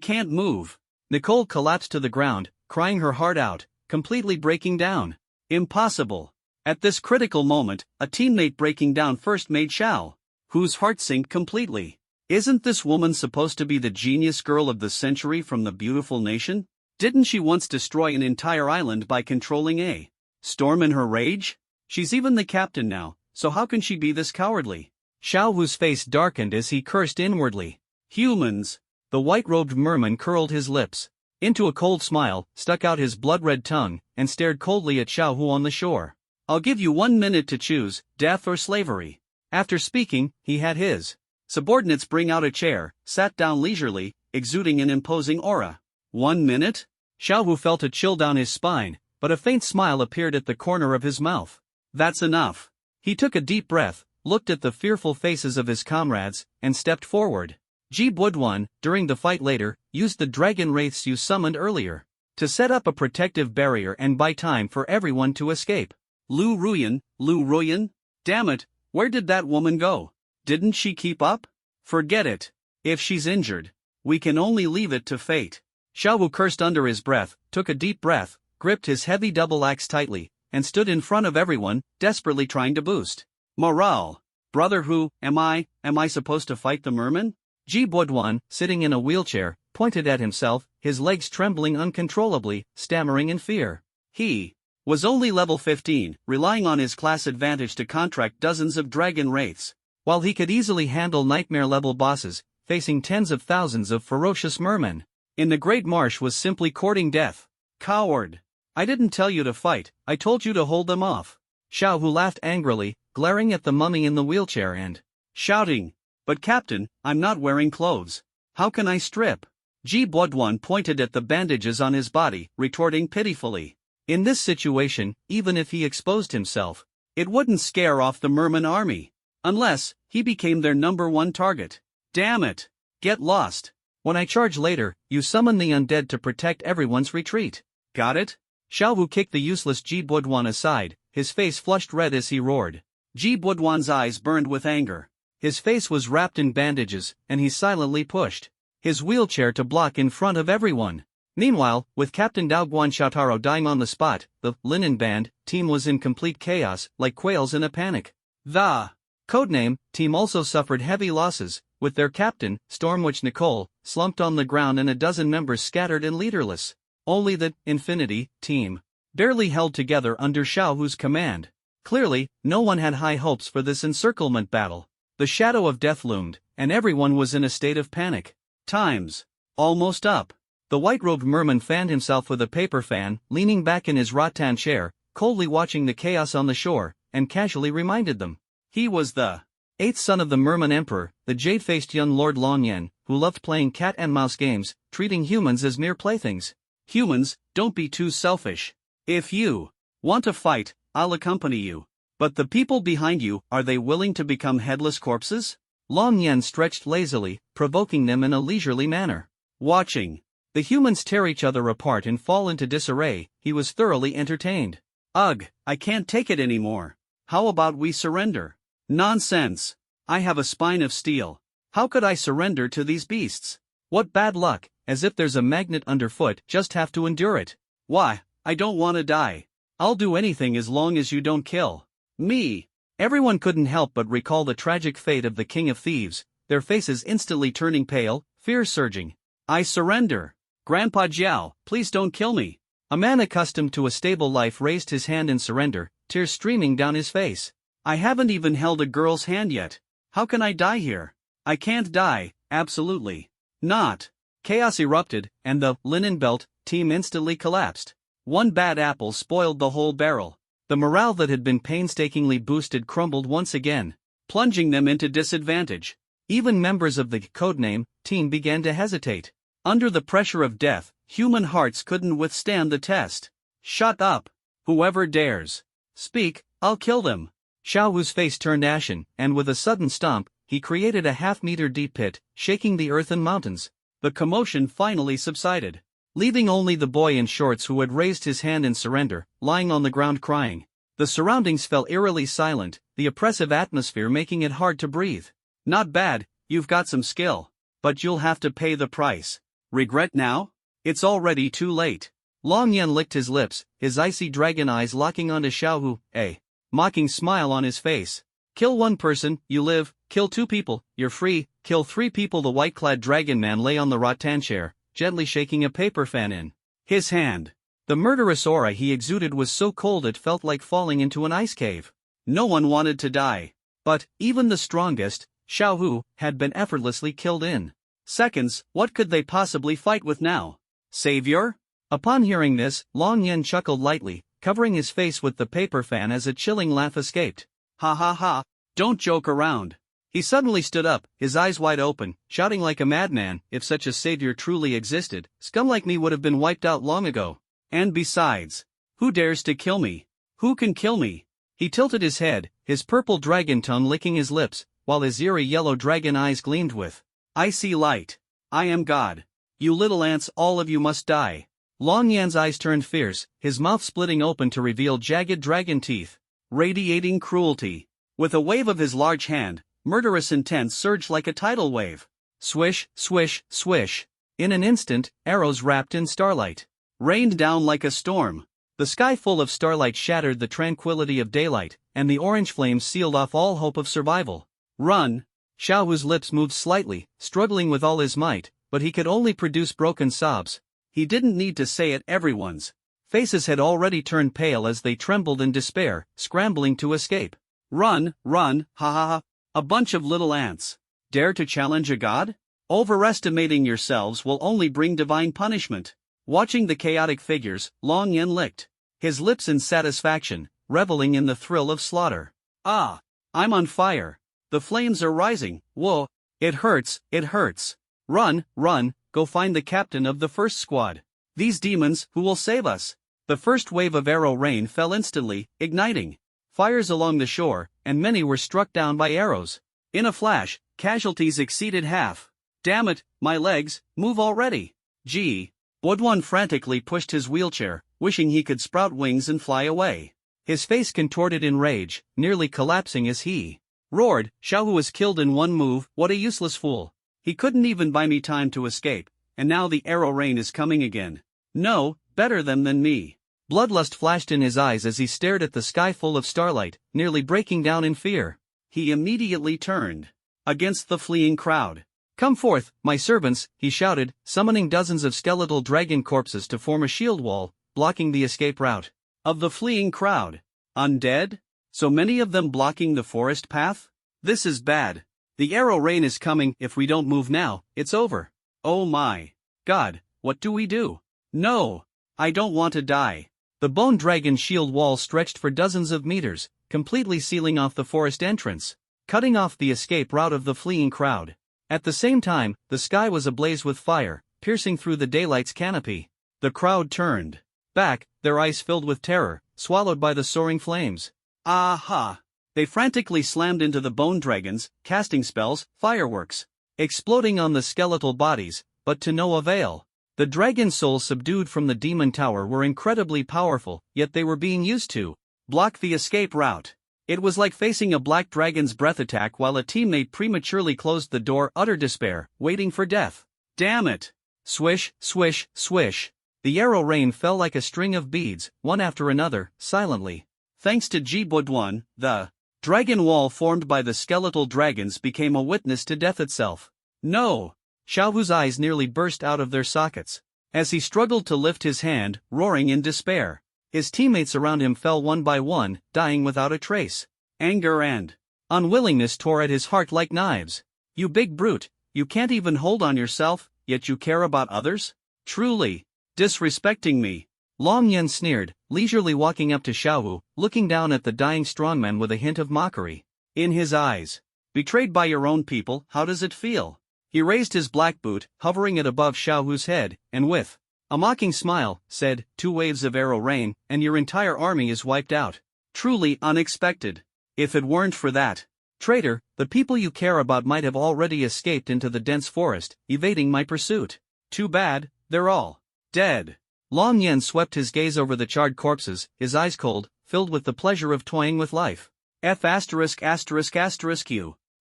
can't move. Nicole collapsed to the ground, crying her heart out, completely breaking down. Impossible. At this critical moment, a teammate breaking down first made Xiao Wu's heart sink completely. Isn't this woman supposed to be the genius girl of the century from the beautiful nation? Didn't she once destroy an entire island by controlling a storm in her rage? She's even the captain now, so how can she be this cowardly? Xiao Wu's face darkened as he cursed inwardly. Humans! The white-robed merman curled his lips into a cold smile, stuck out his blood-red tongue, and stared coldly at Xiao Wu on the shore. I'll give you 1 minute to choose, death or slavery. After speaking, he had his subordinates bring out a chair, sat down leisurely, exuding an imposing aura. 1 minute? Xiao Wu felt a chill down his spine, but a faint smile appeared at the corner of his mouth. That's enough. He took a deep breath, looked at the fearful faces of his comrades, and stepped forward. Ji Buduan, during the fight later, used the dragon wraiths you summoned earlier to set up a protective barrier and buy time for everyone to escape. Lu Ruyan? Damn it, where did that woman go? Didn't she keep up? Forget it. If she's injured, we can only leave it to fate. Xiao Wu cursed under his breath, took a deep breath, gripped his heavy double axe tightly, and stood in front of everyone, desperately trying to boost morale. Brother Hu, am I supposed to fight the merman? Ji Buduan, sitting in a wheelchair, pointed at himself, his legs trembling uncontrollably, stammering in fear. He was only level 15, relying on his class advantage to contract dozens of dragon wraiths, while he could easily handle nightmare-level bosses, facing tens of thousands of ferocious mermen in the Great Marsh was simply courting death. Coward! I didn't tell you to fight, I told you to hold them off. Xiao Wu laughed angrily, glaring at the mummy in the wheelchair and shouting, But Captain, I'm not wearing clothes. How can I strip? Ji Buduan pointed at the bandages on his body, retorting pitifully. In this situation, even if he exposed himself, it wouldn't scare off the merman army. Unless, he became their #1 target. Damn it! Get lost. When I charge later, you summon the undead to protect everyone's retreat. Got it? Xiao Wu kicked the useless Ji Buduan aside, his face flushed red as he roared. Ji Buduan's eyes burned with anger. His face was wrapped in bandages, and he silently pushed his wheelchair to block in front of everyone. Meanwhile, with Captain Daoguan Xiaotaro dying on the spot, the Linen Band team was in complete chaos, like quails in a panic. The codename team also suffered heavy losses, with their captain, Stormwitch Nicole, slumped on the ground and a dozen members scattered and leaderless. Only the Infinity team barely held together under Xiao Wu's command. Clearly, no one had high hopes for this encirclement battle. The shadow of death loomed, and everyone was in a state of panic. Time's almost up. The white-robed merman fanned himself with a paper fan, leaning back in his rattan chair, coldly watching the chaos on the shore, and casually reminded them. He was the eighth son of the Merman Emperor, the jade-faced young Lord Longyan, who loved playing cat-and-mouse games, treating humans as mere playthings. Humans, don't be too selfish. If you want to fight, I'll accompany you. But the people behind you, are they willing to become headless corpses? Longyan stretched lazily, provoking them in a leisurely manner. Watching the humans tear each other apart and fall into disarray, he was thoroughly entertained. Ugh, I can't take it anymore. How about we surrender? Nonsense. I have a spine of steel. How could I surrender to these beasts? What bad luck, as if there's a magnet underfoot, just have to endure it. Why, I don't want to die. I'll do anything as long as you don't kill me. Everyone couldn't help but recall the tragic fate of the King of Thieves, their faces instantly turning pale, fear surging. I surrender. Grandpa Jiao, please don't kill me. A man accustomed to a stable life raised his hand in surrender, tears streaming down his face. I haven't even held a girl's hand yet. How can I die here? I can't die, absolutely not. Chaos erupted, and the linen belt team instantly collapsed. One bad apple spoiled the whole barrel. The morale that had been painstakingly boosted crumbled once again, plunging them into disadvantage. Even members of the codename team began to hesitate. Under the pressure of death, human hearts couldn't withstand the test. Shut up. Whoever dares speak, I'll kill them. Xiao Wu's face turned ashen, and with a sudden stomp, he created a half-meter deep pit, shaking the earth and mountains. The commotion finally subsided, leaving only the boy in shorts who had raised his hand in surrender, lying on the ground crying. The surroundings fell eerily silent, the oppressive atmosphere making it hard to breathe. Not bad, you've got some skill. But you'll have to pay the price. Regret now? It's already too late. Longyan licked his lips, his icy dragon eyes locking onto Xiao Wu, a mocking smile on his face. Kill one person, you live. Kill two people, you're free. Kill three people. The white-clad dragon man lay on the rattan chair, gently shaking a paper fan in his hand. The murderous aura he exuded was so cold it felt like falling into an ice cave. No one wanted to die. But, even the strongest, Xiao Wu, had been effortlessly killed in seconds. What could they possibly fight with now? Savior? Upon hearing this, Longyan chuckled lightly, covering his face with the paper fan as a chilling laugh escaped. Ha ha ha, don't joke around. He suddenly stood up, his eyes wide open, shouting like a madman. If such a savior truly existed, scum like me would have been wiped out long ago. And besides, who dares to kill me? Who can kill me? He tilted his head, his purple dragon tongue licking his lips, while his eerie yellow dragon eyes gleamed with icy light. I am God. You little ants, all of you must die. Longyan's eyes turned fierce, his mouth splitting open to reveal jagged dragon teeth, radiating cruelty. With a wave of his large hand, murderous intent surged like a tidal wave. Swish, swish, swish. In an instant, arrows wrapped in starlight rained down like a storm. The sky full of starlight shattered the tranquility of daylight, and the orange flames sealed off all hope of survival. Run! Xiao Wu's lips moved slightly, struggling with all his might, but he could only produce broken sobs. He didn't need to say it. Everyone's faces had already turned pale as they trembled in despair, scrambling to escape. Run, run, ha ha ha. A bunch of little ants. Dare to challenge a god? Overestimating yourselves will only bring divine punishment. Watching the chaotic figures, Longyan licked his lips in satisfaction, reveling in the thrill of slaughter. Ah! I'm on fire. The flames are rising. Whoa! It hurts, it hurts. Run, run, go find the captain of the first squad. These demons, who will save us? The first wave of arrow rain fell instantly, igniting fires along the shore, and many were struck down by arrows. In a flash, casualties exceeded half. Damn it, my legs, move already. Gee. Bodwan frantically pushed his wheelchair, wishing he could sprout wings and fly away. His face contorted in rage, nearly collapsing as he roared. Xiao Wu was killed in one move. What a useless fool. He couldn't even buy me time to escape, and now the arrow rain is coming again. No, better them than me. Bloodlust flashed in his eyes as he stared at the sky full of starlight, nearly breaking down in fear. He immediately turned against the fleeing crowd. Come forth, my servants, he shouted, summoning dozens of skeletal dragon corpses to form a shield wall, blocking the escape route of the fleeing crowd. Undead? So many of them blocking the forest path? This is bad. The arrow rain is coming. If we don't move now, it's over. Oh my God, what do we do? No, I don't want to die. The bone dragon shield wall stretched for dozens of meters, completely sealing off the forest entrance, cutting off the escape route of the fleeing crowd. At the same time, the sky was ablaze with fire, piercing through the daylight's canopy. The crowd turned back, their eyes filled with terror, swallowed by the soaring flames. Aha! They frantically slammed into the bone dragons, casting spells, fireworks, exploding on the skeletal bodies, but to no avail. The dragon souls subdued from the demon tower were incredibly powerful, yet they were being used to block the escape route. It was like facing a black dragon's breath attack while a teammate prematurely closed the door, utter despair, waiting for death. Damn it! Swish, swish, swish. The arrow rain fell like a string of beads, one after another, silently. Thanks to Jibudwan, the dragon wall formed by the skeletal dragons became a witness to death itself. No! Xiaohu's eyes nearly burst out of their sockets. As he struggled to lift his hand, roaring in despair, his teammates around him fell one by one, dying without a trace. Anger and unwillingness tore at his heart like knives. You big brute, you can't even hold on yourself, yet you care about others? Truly disrespecting me. Long Yan sneered, leisurely walking up to Xiaohu, looking down at the dying strongman with a hint of mockery in his eyes. Betrayed by your own people, how does it feel? He raised his black boot, hovering it above Xiaohu's head, and with a mocking smile, said, 2 waves of arrow rain, and your entire army is wiped out. Truly unexpected. If it weren't for that traitor, the people you care about might have already escaped into the dense forest, evading my pursuit. Too bad, they're all dead. Long Yan swept his gaze over the charred corpses, his eyes cold, filled with the pleasure of toying with life. F***********.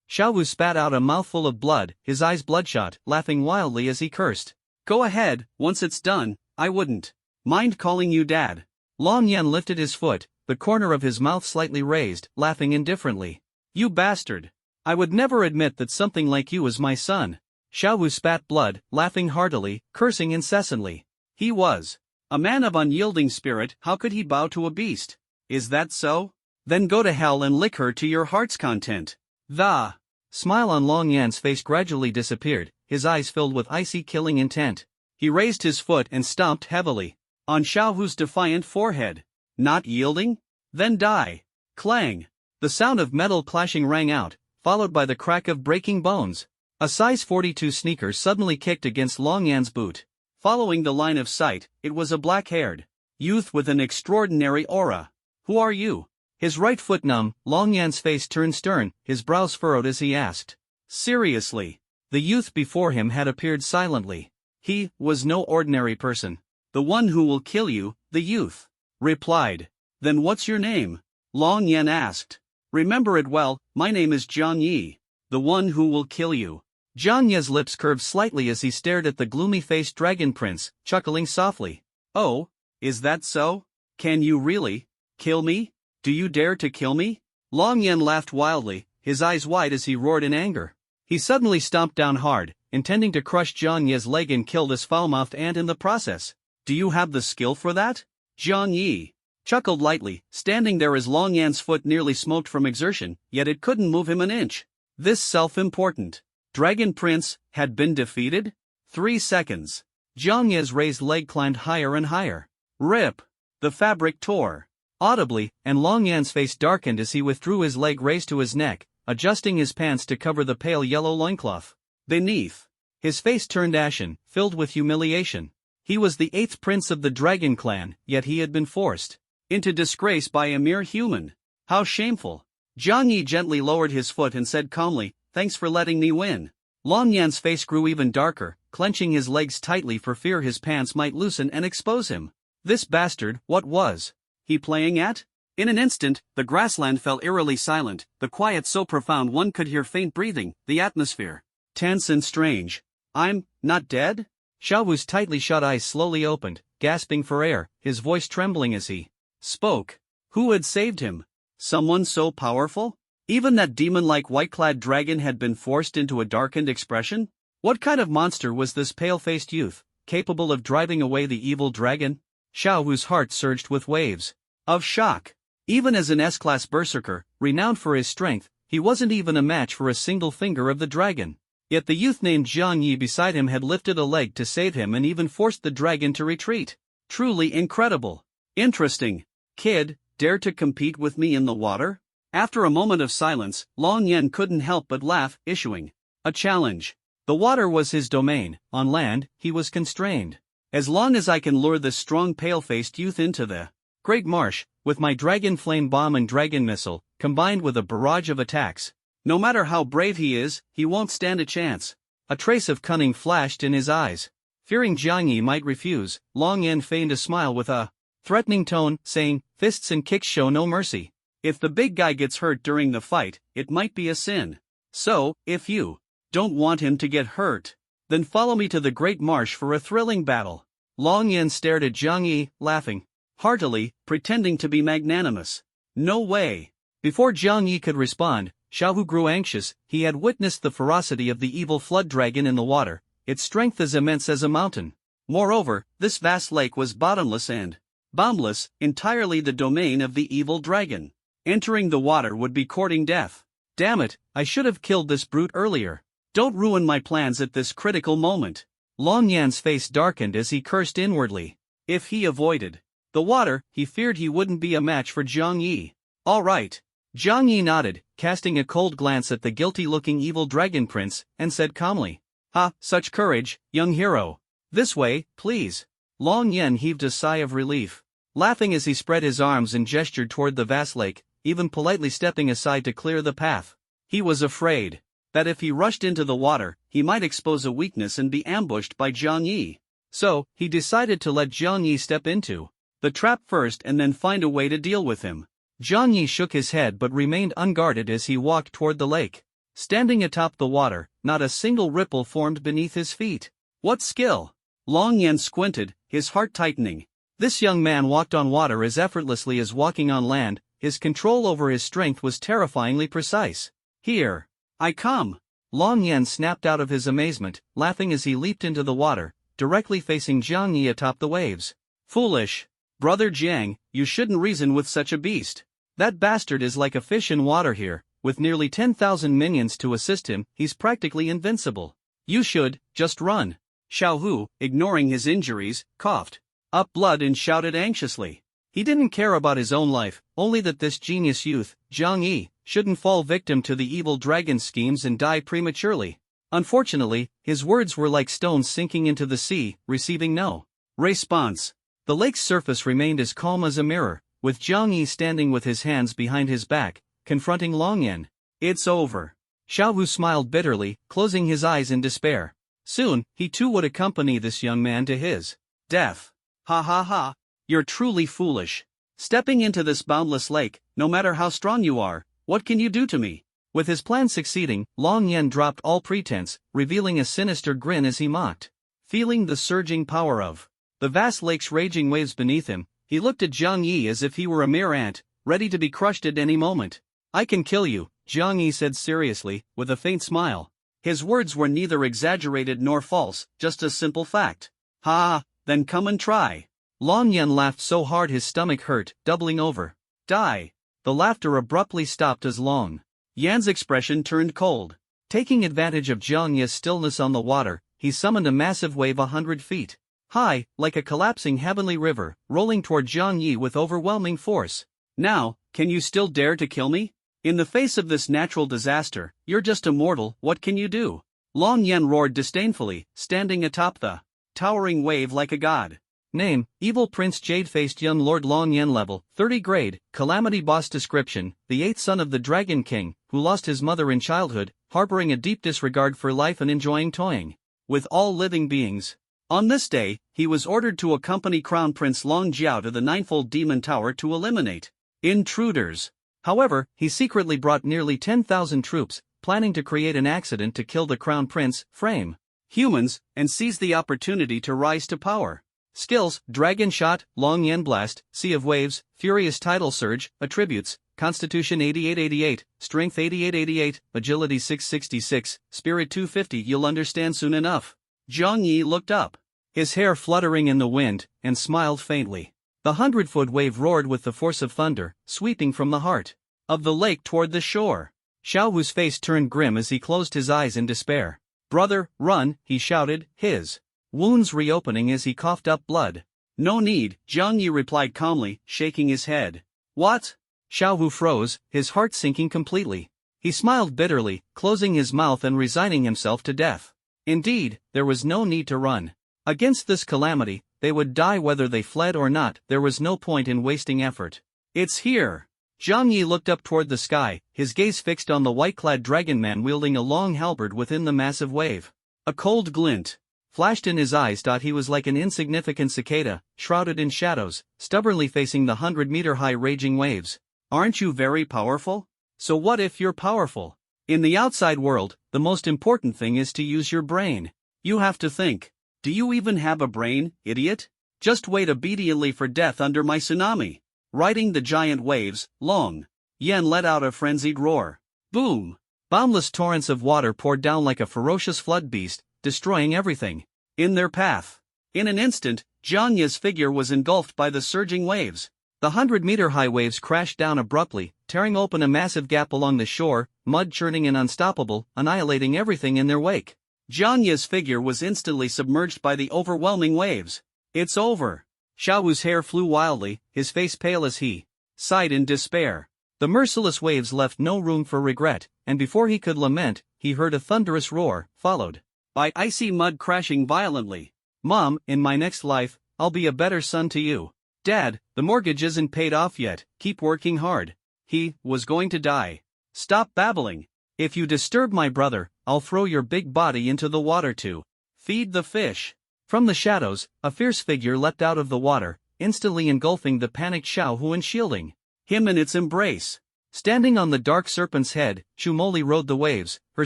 Xiaohu spat out a mouthful of blood, his eyes bloodshot, laughing wildly as he cursed. Go ahead, once it's done, I wouldn't mind calling you Dad. Long Yan lifted his foot, the corner of his mouth slightly raised, laughing indifferently. You bastard! I would never admit that something like you is my son. Xiaohu spat blood, laughing heartily, cursing incessantly. He was a man of unyielding spirit, how could he bow to a beast? Is that so? Then go to hell and lick her to your heart's content. The smile on Long Yan's face gradually disappeared, his eyes filled with icy killing intent. He raised his foot and stomped heavily on Xiaohu's defiant forehead. Not yielding? Then die. Clang. The sound of metal clashing rang out, followed by the crack of breaking bones. A size 42 sneaker suddenly kicked against Long Yan's boot. Following the line of sight, it was a black-haired youth with an extraordinary aura. Who are you? His right foot numb, Long Yan's face turned stern, his brows furrowed as he asked. Seriously? The youth before him had appeared silently. He was no ordinary person. The one who will kill you, the youth replied. Then what's your name? Long Yan asked. Remember it well, my name is Zhang Yi. The one who will kill you. Zhang Yi's lips curved slightly as he stared at the gloomy-faced dragon prince, chuckling softly. Oh, is that so? Can you really kill me? Do you dare to kill me? Long Yan laughed wildly, his eyes wide as he roared in anger. He suddenly stomped down hard, intending to crush Zhang Yi's leg and kill this foul-mouthed ant in the process. Do you have the skill for that? Zhang Yi chuckled lightly, standing there as Long Yan's foot nearly smoked from exertion, yet it couldn't move him an inch. This self-important dragon prince had been defeated? 3 seconds. Zhang Yi's raised leg climbed higher and higher. Rip! The fabric tore audibly, and Long Yan's face darkened as he withdrew his leg raised to his neck, adjusting his pants to cover the pale yellow loincloth. Beneath, his face turned ashen, filled with humiliation. He was the 8th prince of the dragon clan, yet he had been forced into disgrace by a mere human. How shameful. Zhang Yi gently lowered his foot and said calmly, thanks for letting me win. Long Yan's face grew even darker, clenching his legs tightly for fear his pants might loosen and expose him. This bastard, what was he playing at? In an instant, the grassland fell eerily silent, the quiet so profound one could hear faint breathing, the atmosphere tense and strange. I'm not dead? Xiaohu's tightly shut eyes slowly opened, gasping for air, his voice trembling as he spoke. Who had saved him? Someone so powerful? Even that demon-like white-clad dragon had been forced into a darkened expression? What kind of monster was this pale-faced youth, capable of driving away the evil dragon? Xiaohu's heart surged with waves of shock. Even as an S-class berserker, renowned for his strength, he wasn't even a match for a single finger of the dragon. Yet the youth named Zhang Yi beside him had lifted a leg to save him and even forced the dragon to retreat. Truly incredible. Interesting. Kid, dare to compete with me in the water? After a moment of silence, Long Yen couldn't help but laugh, issuing a challenge. The water was his domain, on land, he was constrained. As long as I can lure this strong pale-faced youth into the great marsh, with my dragon flame bomb and dragon missile, combined with a barrage of attacks, no matter how brave he is, he won't stand a chance. A trace of cunning flashed in his eyes. Fearing Jiang Yi might refuse, Long Yen feigned a smile with a threatening tone, saying, "Fists and kicks show no mercy. If the big guy gets hurt during the fight, it might be a sin. So, if you don't want him to get hurt, then follow me to the Great Marsh for a thrilling battle." Long Yen stared at Jiang Yi, laughing heartily, pretending to be magnanimous. No way. Before Jiang Yi could respond, Xiaohu grew anxious. He had witnessed the ferocity of the evil flood dragon in the water, its strength as immense as a mountain. Moreover, this vast lake was bottomless and boundless, entirely the domain of the evil dragon. Entering the water would be courting death. Damn it, I should have killed this brute earlier. Don't ruin my plans at this critical moment. Long Yan's face darkened as he cursed inwardly. If he avoided the water, he feared he wouldn't be a match for Jiang Yi. All right. Jiang Yi nodded, casting a cold glance at the guilty-looking evil dragon prince, and said calmly, "Ha, such courage, young hero. This way, please." Long Yan heaved a sigh of relief, laughing as he spread his arms and gestured toward the vast lake, even politely stepping aside to clear the path. He was afraid that if he rushed into the water, he might expose a weakness and be ambushed by Jiang Yi. So, he decided to let Jiang Yi step into the trap first and then find a way to deal with him. Jiang Yi shook his head but remained unguarded as he walked toward the lake. Standing atop the water, not a single ripple formed beneath his feet. What skill! Long Yan squinted, his heart tightening. This young man walked on water as effortlessly as walking on land. His control over his strength was terrifyingly precise. "Here I come!" Long Yan snapped out of his amazement, laughing as he leaped into the water, directly facing Jiang Yi atop the waves. "Foolish! Brother Jiang, you shouldn't reason with such a beast. That bastard is like a fish in water here. With nearly 10,000 minions to assist him, he's practically invincible. You should just run." Xiaohu, ignoring his injuries, coughed up blood and shouted anxiously. He didn't care about his own life, only that this genius youth, Jiang Yi, shouldn't fall victim to the evil dragon's schemes and die prematurely. Unfortunately, his words were like stones sinking into the sea, receiving no response. The lake's surface remained as calm as a mirror, with Jiang Yi standing with his hands behind his back, confronting Long Yan. "It's over." Xiaohu smiled bitterly, closing his eyes in despair. Soon, he too would accompany this young man to his death. "Ha ha ha! You're truly foolish. Stepping into this boundless lake, no matter how strong you are, what can you do to me?" With his plan succeeding, Long Yan dropped all pretense, revealing a sinister grin as he mocked. Feeling the surging power of the vast lake's raging waves beneath him, he looked at Jiang Yi as if he were a mere ant, ready to be crushed at any moment. "I can kill you," Jiang Yi said seriously, with a faint smile. His words were neither exaggerated nor false, just a simple fact. "Ha, then come and try." Long Yan laughed so hard his stomach hurt, doubling over. "Die." The laughter abruptly stopped as Long Yan's expression turned cold. Taking advantage of Jiang Yi's stillness on the water, he summoned a massive wave 100 feet high, like a collapsing heavenly river, rolling toward Jiang Yi with overwhelming force. "Now, can you still dare to kill me? In the face of this natural disaster, you're just a mortal, what can you do?" Long Yan roared disdainfully, standing atop the towering wave like a god. Name, Evil Prince Jade-Faced Young Lord Long Yan. Level, 30 Grade, Calamity Boss. Description, the 8th son of the Dragon King, who lost his mother in childhood, harboring a deep disregard for life and enjoying toying with all living beings. On this day, he was ordered to accompany Crown Prince Long Jiao to the Ninefold Demon Tower to eliminate intruders. However, he secretly brought nearly 10,000 troops, planning to create an accident to kill the Crown Prince, frame humans, and seize the opportunity to rise to power. Skills: Dragon Shot, Long Yan Blast, Sea of Waves, Furious Tidal Surge. Attributes: Constitution 8888, Strength 8888, Agility 666, Spirit 250. You'll understand soon enough. Jiang Yi looked up, his hair fluttering in the wind, and smiled faintly. The 100-foot wave roared with the force of thunder, sweeping from the heart of the lake toward the shore. Xiaohu's face turned grim as he closed his eyes in despair. "Brother, run," he shouted, his wounds reopening as he coughed up blood. "No need," Jiang Yi replied calmly, shaking his head. What? Xiaowu froze, his heart sinking completely. He smiled bitterly, closing his mouth and resigning himself to death. Indeed, there was no need to run. Against this calamity, they would die whether they fled or not. There was no point in wasting effort. It's here! Zhang Yi looked up toward the sky, his gaze fixed on the white-clad dragon man wielding a long halberd within the massive wave. A cold glint flashed in his eyes. He was like an insignificant cicada, shrouded in shadows, stubbornly facing the 100-meter-high raging waves. Aren't you very powerful? So what if you're powerful? In the outside world, the most important thing is to use your brain. You have to think. Do you even have a brain, idiot? Just wait obediently for death under my tsunami. Riding the giant waves, Long Yan let out a frenzied roar. Boom! Boundless torrents of water poured down like a ferocious flood beast, destroying everything in their path. In an instant, Zhang Yi's figure was engulfed by the surging waves. The 100-meter-high waves crashed down abruptly, tearing open a massive gap along the shore, mud churning and unstoppable, annihilating everything in their wake. Zhang Yi's figure was instantly submerged by the overwhelming waves. It's over. Xiaowu's hair flew wildly, his face pale as he sighed in despair. The merciless waves left no room for regret, and before he could lament, he heard a thunderous roar, followed by icy mud crashing violently. Mom, in my next life, I'll be a better son to you. Dad, the mortgage isn't paid off yet, keep working hard. He was going to die. Stop babbling. If you disturb my brother, I'll throw your big body into the water to feed the fish. From the shadows, a fierce figure leapt out of the water, instantly engulfing the panicked Xiaohu and shielding him in its embrace. Standing on the dark serpent's head, Chumoli rode the waves, her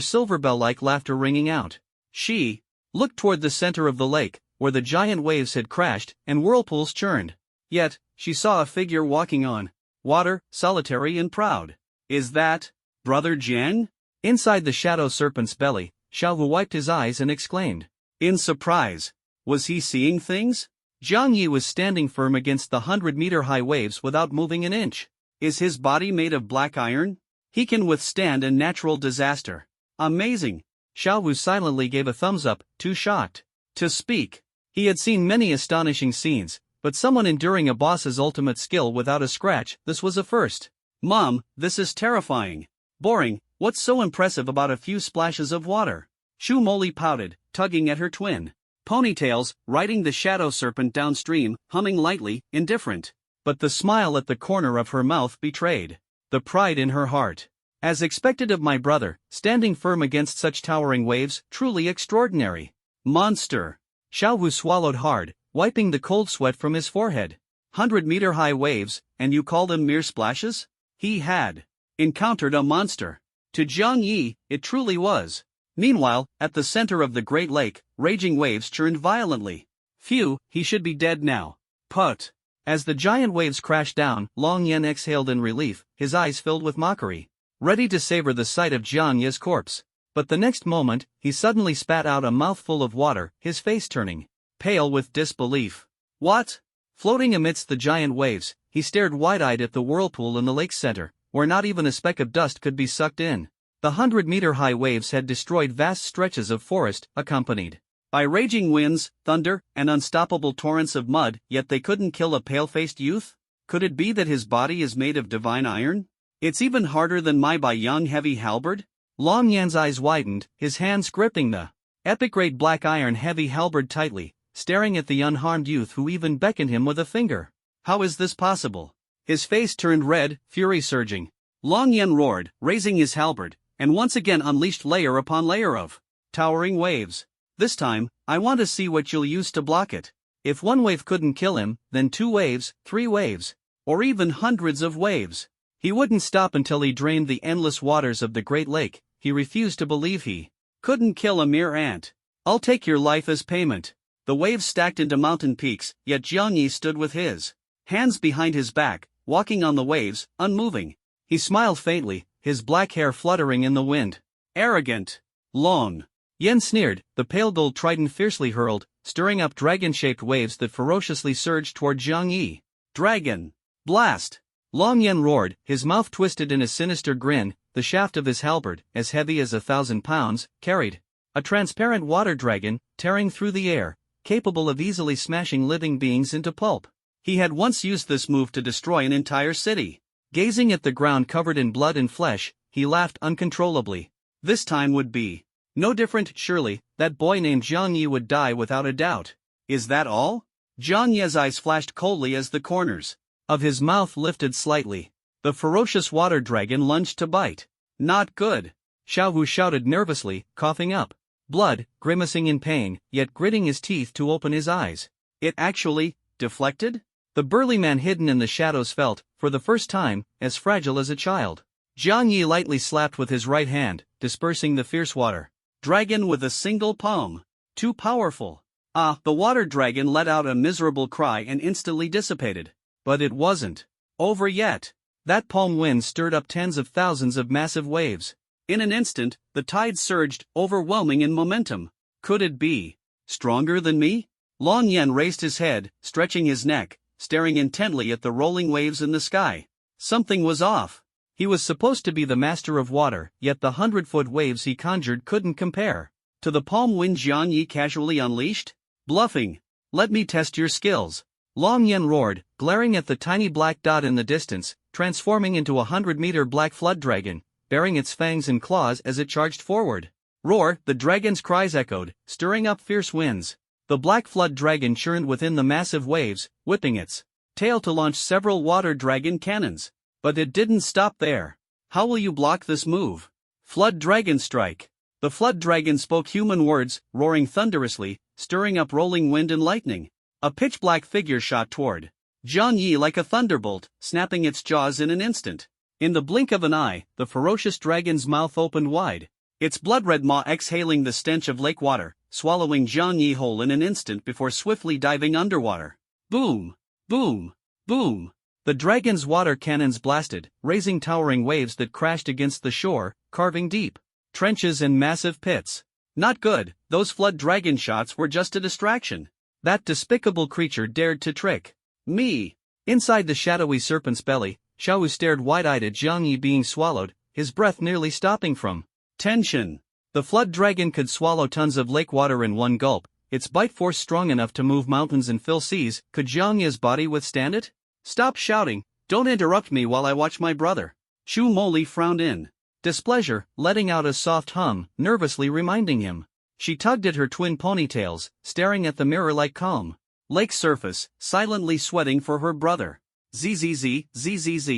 silver bell-like laughter ringing out. She looked toward the center of the lake, where the giant waves had crashed and whirlpools churned. Yet, she saw a figure walking on water, solitary and proud. Is that Brother Jiang? Inside the shadow serpent's belly, Xiaohu wiped his eyes and exclaimed in surprise. Was he seeing things? Zhang Yi was standing firm against the 100-meter-high waves without moving an inch. Is his body made of black iron? He can withstand a natural disaster. Amazing. Xiaowu silently gave a thumbs up, too shocked to speak. He had seen many astonishing scenes, but someone enduring a boss's ultimate skill without a scratch, this was a first. Mom, this is terrifying. Boring, what's so impressive about a few splashes of water? Shu Moli pouted, tugging at her twin ponytails, riding the shadow serpent downstream, humming lightly, indifferent. But the smile at the corner of her mouth betrayed the pride in her heart. As expected of my brother, standing firm against such towering waves, truly extraordinary. Monster. Xiaowu swallowed hard, wiping the cold sweat from his forehead. 100-meter-high waves, and you call them mere splashes? He had encountered a monster. To Zhang Yi, it truly was. Meanwhile, at the center of the Great Lake, raging waves churned violently. Phew, he should be dead now. Put. As the giant waves crashed down, Long Yan exhaled in relief, his eyes filled with mockery, ready to savor the sight of Zhang Yi's corpse. But the next moment, he suddenly spat out a mouthful of water, his face turning pale with disbelief. What? Floating amidst the giant waves, he stared wide-eyed at the whirlpool in the lake's center, where not even a speck of dust could be sucked in. The 100-meter-high waves had destroyed vast stretches of forest, accompanied by raging winds, thunder, and unstoppable torrents of mud, yet they couldn't kill a pale-faced youth? Could it be that his body is made of divine iron? It's even harder than my Baiyang heavy halberd? Long Yan's eyes widened, his hands gripping the epic great black iron heavy halberd tightly, staring at the unharmed youth who even beckoned him with a finger. How is this possible? His face turned red, fury surging. Long Yan roared, raising his halberd, and once again unleashed layer upon layer of towering waves. This time, I want to see what you'll use to block it. If one wave couldn't kill him, then 2 waves, 3 waves, or even hundreds of waves. He wouldn't stop until he drained the endless waters of the Great Lake. He refused to believe he couldn't kill a mere ant. I'll take your life as payment. The waves stacked into mountain peaks, yet Jiang Yi stood with his hands behind his back, walking on the waves, unmoving. He smiled faintly, his black hair fluttering in the wind. Arrogant. Long Yan sneered, the pale gold trident fiercely hurled, stirring up dragon-shaped waves that ferociously surged toward Jiang Yi. Dragon. Blast. Long Yan roared, his mouth twisted in a sinister grin. The shaft of his halberd, as heavy as 1,000 pounds, carried a transparent water dragon, tearing through the air, capable of easily smashing living beings into pulp. He had once used this move to destroy an entire city. Gazing at the ground covered in blood and flesh, he laughed uncontrollably. This time would be no different, surely. That boy named Jiang Yi would die without a doubt. Is that all? Jiang Yi's eyes flashed coldly as the corners of his mouth lifted slightly. The ferocious water dragon lunged to bite. Not good. Xiao Hu shouted nervously, coughing up blood, grimacing in pain, yet gritting his teeth to open his eyes. It actually deflected? The burly man hidden in the shadows felt, for the first time, as fragile as a child. Jiang Yi lightly slapped with his right hand, dispersing the fierce water dragon with a single palm. Too powerful. Ah, the water dragon let out a miserable cry and instantly dissipated. But it wasn't over yet. That palm wind stirred up tens of thousands of massive waves. In an instant, the tide surged, overwhelming in momentum. Could it be stronger than me? Long Yan raised his head, stretching his neck, staring intently at the rolling waves in the sky. Something was off. He was supposed to be the master of water, yet the 100-foot waves he conjured couldn't compare to the palm wind Jiang Yi casually unleashed. Bluffing. Let me test your skills. Long Yan roared, glaring at the tiny black dot in the distance, transforming into a 100-meter black flood dragon, baring its fangs and claws as it charged forward. Roar, the dragon's cries echoed, stirring up fierce winds. The black flood dragon churned within the massive waves, whipping its tail to launch several water dragon cannons. But it didn't stop there. How will you block this move? Flood dragon strike. The flood dragon spoke human words, roaring thunderously, stirring up rolling wind and lightning. A pitch-black figure shot toward Jiang Yi like a thunderbolt, snapping its jaws in an instant. In the blink of an eye, the ferocious dragon's mouth opened wide, its blood-red maw exhaling the stench of lake water, swallowing Jiang Yi whole in an instant before swiftly diving underwater. Boom! Boom! Boom! The dragon's water cannons blasted, raising towering waves that crashed against the shore, carving deep trenches and massive pits. Not good. Those flood dragon shots were just a distraction. That despicable creature dared to trick me. Inside the shadowy serpent's belly, Xiao Wu stared wide-eyed at Jiang Yi being swallowed, his breath nearly stopping from tension. The flood dragon could swallow tons of lake water in one gulp, its bite force strong enough to move mountains and fill seas. Could Jiang Yi's body withstand it? Stop shouting, don't interrupt me while I watch my brother. Shu Moli frowned in displeasure, letting out a soft hum, nervously reminding him. She tugged at her twin ponytails, staring at the mirror-like calm lake surface, silently sweating for her brother. Zzz, zzz.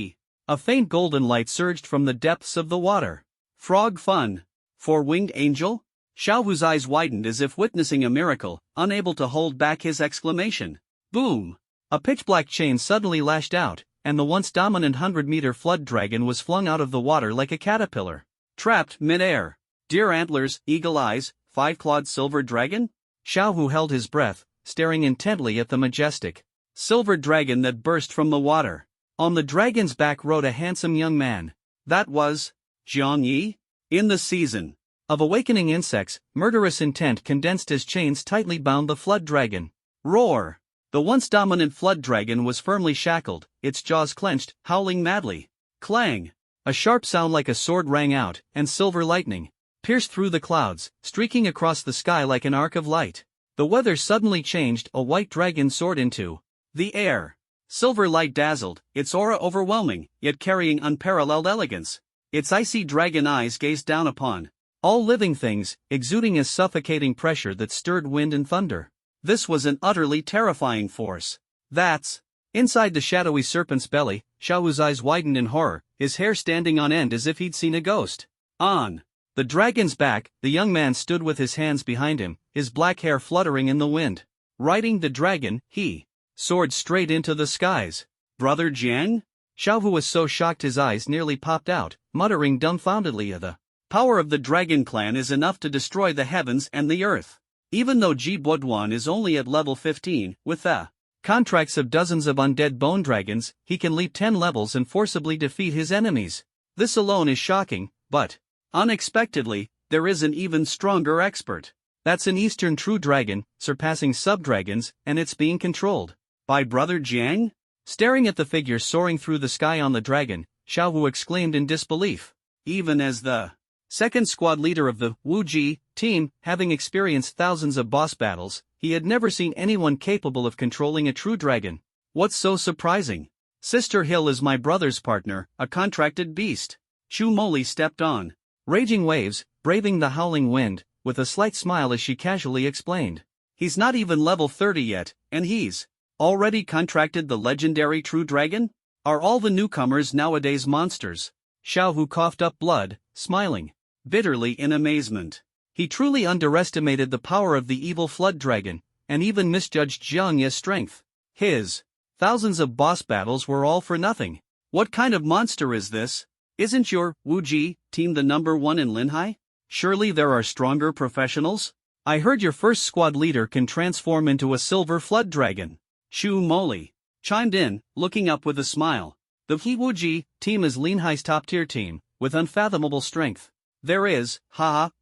A faint golden light surged from the depths of the water. Frog fun. For winged angel? Xiao Wu's eyes widened as if witnessing a miracle, unable to hold back his exclamation. Boom! A pitch-black chain suddenly lashed out, and the once dominant 100-meter flood dragon was flung out of the water like a caterpillar. Trapped mid-air. Deer antlers, eagle eyes, 5-clawed silver dragon? Xiao Wu held his breath, staring intently at the majestic silver dragon that burst from the water. On the dragon's back rode a handsome young man. That was Jiang Yi? In the season of awakening insects, murderous intent condensed as chains tightly bound the flood dragon. Roar! The once dominant flood dragon was firmly shackled, its jaws clenched, howling madly. Clang! A sharp sound like a sword rang out, and silver lightning pierced through the clouds, streaking across the sky like an arc of light. The weather suddenly changed, a white dragon soared into the air. Silver light dazzled, its aura overwhelming, yet carrying unparalleled elegance. Its icy dragon eyes gazed down upon all living things, exuding a suffocating pressure that stirred wind and thunder. This was an utterly terrifying force. That's inside the shadowy serpent's belly. Xiao Wu's eyes widened in horror, his hair standing on end as if he'd seen a ghost. On the dragon's back, the young man stood with his hands behind him, his black hair fluttering in the wind. Riding the dragon, he soared straight into the skies. Brother Jiang? Xiao Wu was so shocked his eyes nearly popped out, muttering dumbfoundedly, the power of the dragon clan is enough to destroy the heavens and the earth. Even though Ji Boduan is only at level 15, with the contracts of dozens of undead bone dragons, he can leap 10 levels and forcibly defeat his enemies. This alone is shocking, but unexpectedly, there is an even stronger expert. That's an Eastern true dragon, surpassing sub-dragons, and it's being controlled by Brother Jiang? Staring at the figure soaring through the sky on the dragon, Xiao Wu exclaimed in disbelief. Even as the second squad leader of the Wu Ji team, having experienced thousands of boss battles, he had never seen anyone capable of controlling a true dragon. What's so surprising? Sister Hill is my brother's partner, a contracted beast. Shu Moli stepped on. Raging waves, braving the howling wind, with a slight smile as she casually explained. He's not even level 30 yet, and he's already contracted the legendary True Dragon? Are all the newcomers nowadays monsters? Xiaohu coughed up blood, smiling bitterly in amazement. He truly underestimated the power of the evil flood dragon, and even misjudged Jiang Ye's strength. His thousands of boss battles were all for nothing. What kind of monster is this? Isn't your Wuji team the number one in Linhai? Surely there are stronger professionals? I heard your first squad leader can transform into a silver flood dragon. Shu Moli chimed in, looking up with a smile. The Wuji team is Linhai's top-tier team, with unfathomable strength. There is,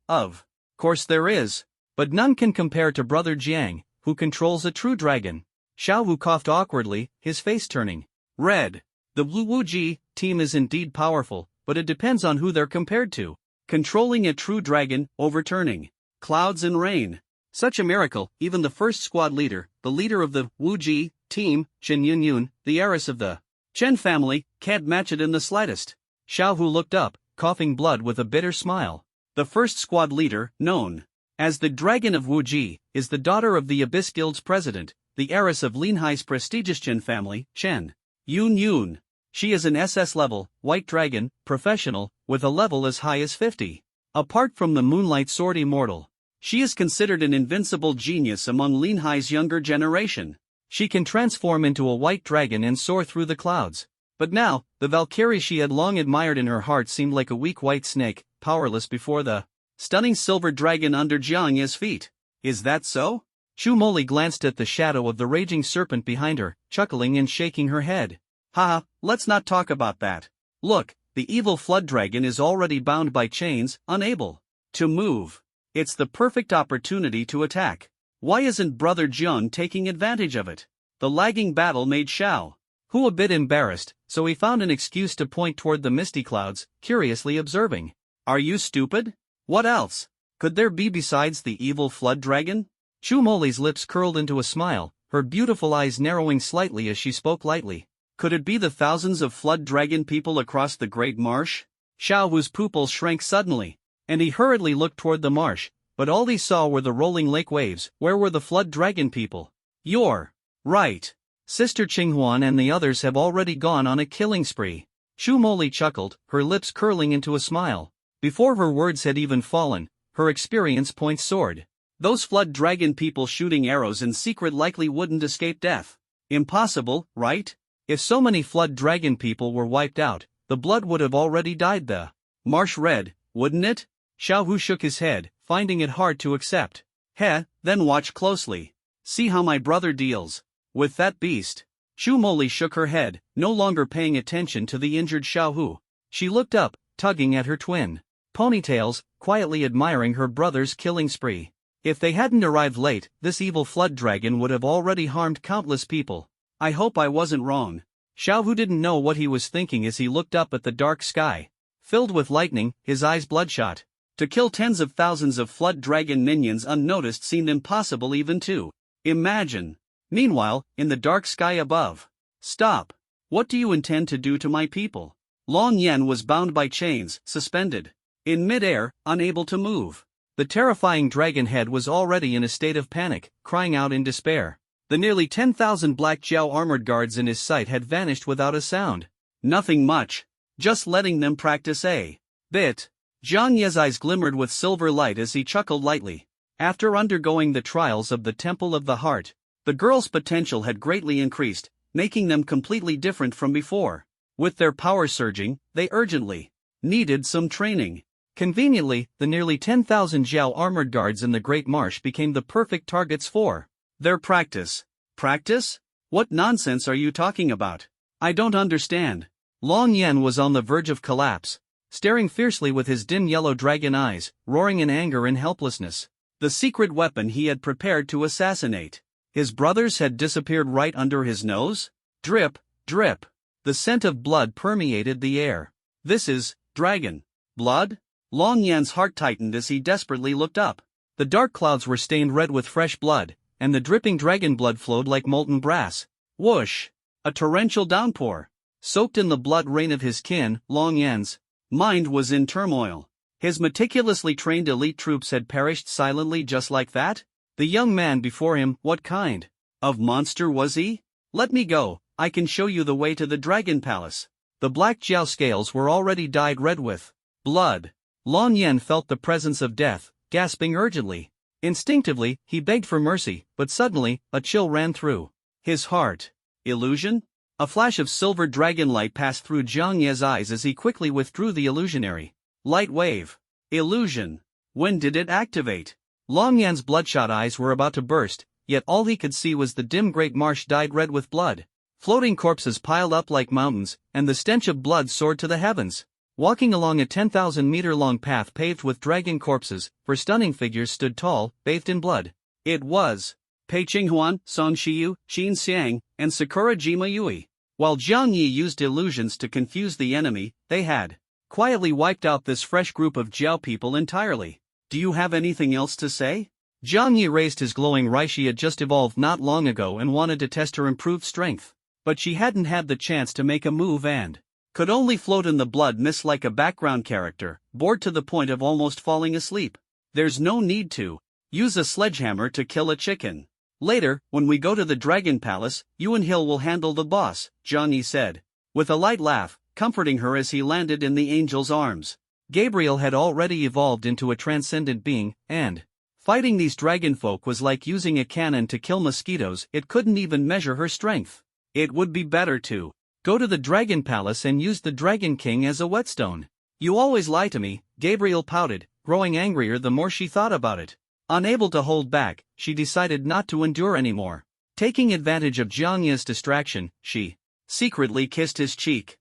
of course there is. But none can compare to Brother Jiang, who controls a true dragon. Xiaohu coughed awkwardly, his face turning red. The Wuji team is indeed powerful, but it depends on who they're compared to. Controlling a true dragon, overturning clouds and rain. Such a miracle, even the first squad leader, the leader of the Wuji team, Chen Yunyun, the heiress of the Chen family, can't match it in the slightest. Xiaohu looked up, coughing blood with a bitter smile. The first squad leader, known as the Dragon of Wuji, is the daughter of the Abyss Guild's president, the heiress of Linhai's prestigious Chen family, Chen Yunyun. She is an SS-level, white dragon, professional, with a level as high as 50. Apart from the Moonlight Sword Immortal, she is considered an invincible genius among Linhai's younger generation. She can transform into a white dragon and soar through the clouds. But now, the Valkyrie she had long admired in her heart seemed like a weak white snake, powerless before the stunning silver dragon under Jiang Ye's feet. Is that so? Shu Moli glanced at the shadow of the raging serpent behind her, chuckling and shaking her head. Haha, let's not talk about that. Look, the evil flood dragon is already bound by chains, unable to move. It's the perfect opportunity to attack. Why isn't Brother Jiang taking advantage of it? The lagging battle made Xiao Hu a bit embarrassed, so he found an excuse to point toward the misty clouds, curiously observing. Are you stupid? What else could there be besides the evil flood dragon? Shu Moli's lips curled into a smile, her beautiful eyes narrowing slightly as she spoke lightly. Could it be the thousands of flood dragon people across the great marsh? Xiao Hu's pupils shrank suddenly, and he hurriedly looked toward the marsh, but all he saw were the rolling lake waves. Where were the flood dragon people? You're right. Sister Qinghuan and the others have already gone on a killing spree. Shu Moli chuckled, her lips curling into a smile. Before her words had even fallen, her experience points soared. Those flood dragon people shooting arrows in secret likely wouldn't escape death. Impossible, right? If so many flood dragon people were wiped out, the blood would have already dyed the marsh red, wouldn't it? Xiao Hu shook his head, finding it hard to accept. Heh, then watch closely. See how my brother deals with that beast. Shu Moli shook her head, no longer paying attention to the injured Xiao Hu. She looked up, tugging at her twin ponytails, quietly admiring her brother's killing spree. If they hadn't arrived late, this evil flood dragon would have already harmed countless people. I hope I wasn't wrong. Xiao Hu didn't know what he was thinking as he looked up at the dark sky. Filled with lightning, his eyes bloodshot. To kill tens of thousands of flood dragon minions unnoticed seemed impossible even to imagine. Meanwhile, in the dark sky above. Stop. What do you intend to do to my people? Long Yan was bound by chains, suspended in midair, unable to move. The terrifying dragon head was already in a state of panic, crying out in despair. The nearly 10,000 black Jiao armored guards in his sight had vanished without a sound. Nothing much. Just letting them practice a bit. Jiang Ye's eyes glimmered with silver light as he chuckled lightly. After undergoing the trials of the Temple of the Heart, the girls' potential had greatly increased, making them completely different from before. With their power surging, they urgently needed some training. Conveniently, the nearly 10,000 Jiao armored guards in the Great Marsh became the perfect targets for their practice. Practice? What nonsense are you talking about? I don't understand. Long Yan was on the verge of collapse, staring fiercely with his dim yellow dragon eyes, roaring in anger and helplessness. The secret weapon he had prepared to assassinate his brothers had disappeared right under his nose? Drip, drip. The scent of blood permeated the air. This is dragon blood? Long Yan's heart tightened as he desperately looked up. The dark clouds were stained red with fresh blood, and the dripping dragon blood flowed like molten brass. Whoosh! A torrential downpour. soaked in the blood rain of his kin, Long Yan's mind was in turmoil. His meticulously trained elite troops had perished silently just like that? The young man before him, what kind of monster was he? Let me go, I can show you the way to the Dragon Palace. The black Jiao scales were already dyed red with blood. Long Yan felt the presence of death, gasping urgently. Instinctively, he begged for mercy, but suddenly, a chill ran through his heart. Illusion? A flash of silver dragon light passed through Jiang Ye's eyes as he quickly withdrew the illusionary light wave. Illusion. When did it activate? Long Yan's bloodshot eyes were about to burst, yet all he could see was the dim great marsh dyed red with blood. Floating corpses piled up like mountains, and the stench of blood soared to the heavens. Walking along a 10,000-meter-long path paved with dragon corpses, 4 stunning figures stood tall, bathed in blood. It was Pei Qinghuan, Song Shiyu, Qin Xiang, and Sakura Jima Yui. While Jiang Yi used illusions to confuse the enemy, they had quietly wiped out this fresh group of Jiao people entirely. Do you have anything else to say? Jiang Yi raised his glowing right. She had just evolved not long ago and wanted to test her improved strength. But she hadn't had the chance to make a move and could only float in the blood mist like a background character, bored to the point of almost falling asleep. There's no need to use a sledgehammer to kill a chicken. Later, when we go to the Dragon Palace, you and Hill will handle the boss, Jiang Yi said, with a light laugh, comforting her as he landed in the angel's arms. Gabriel had already evolved into a transcendent being, and fighting these dragon folk was like using a cannon to kill mosquitoes. It couldn't even measure her strength. It would be better to go to the Dragon Palace and use the Dragon King as a whetstone. You always lie to me, Gabriel pouted, growing angrier the more she thought about it. Unable to hold back, she decided not to endure anymore. Taking advantage of Jiang Yi's distraction, she secretly kissed his cheek.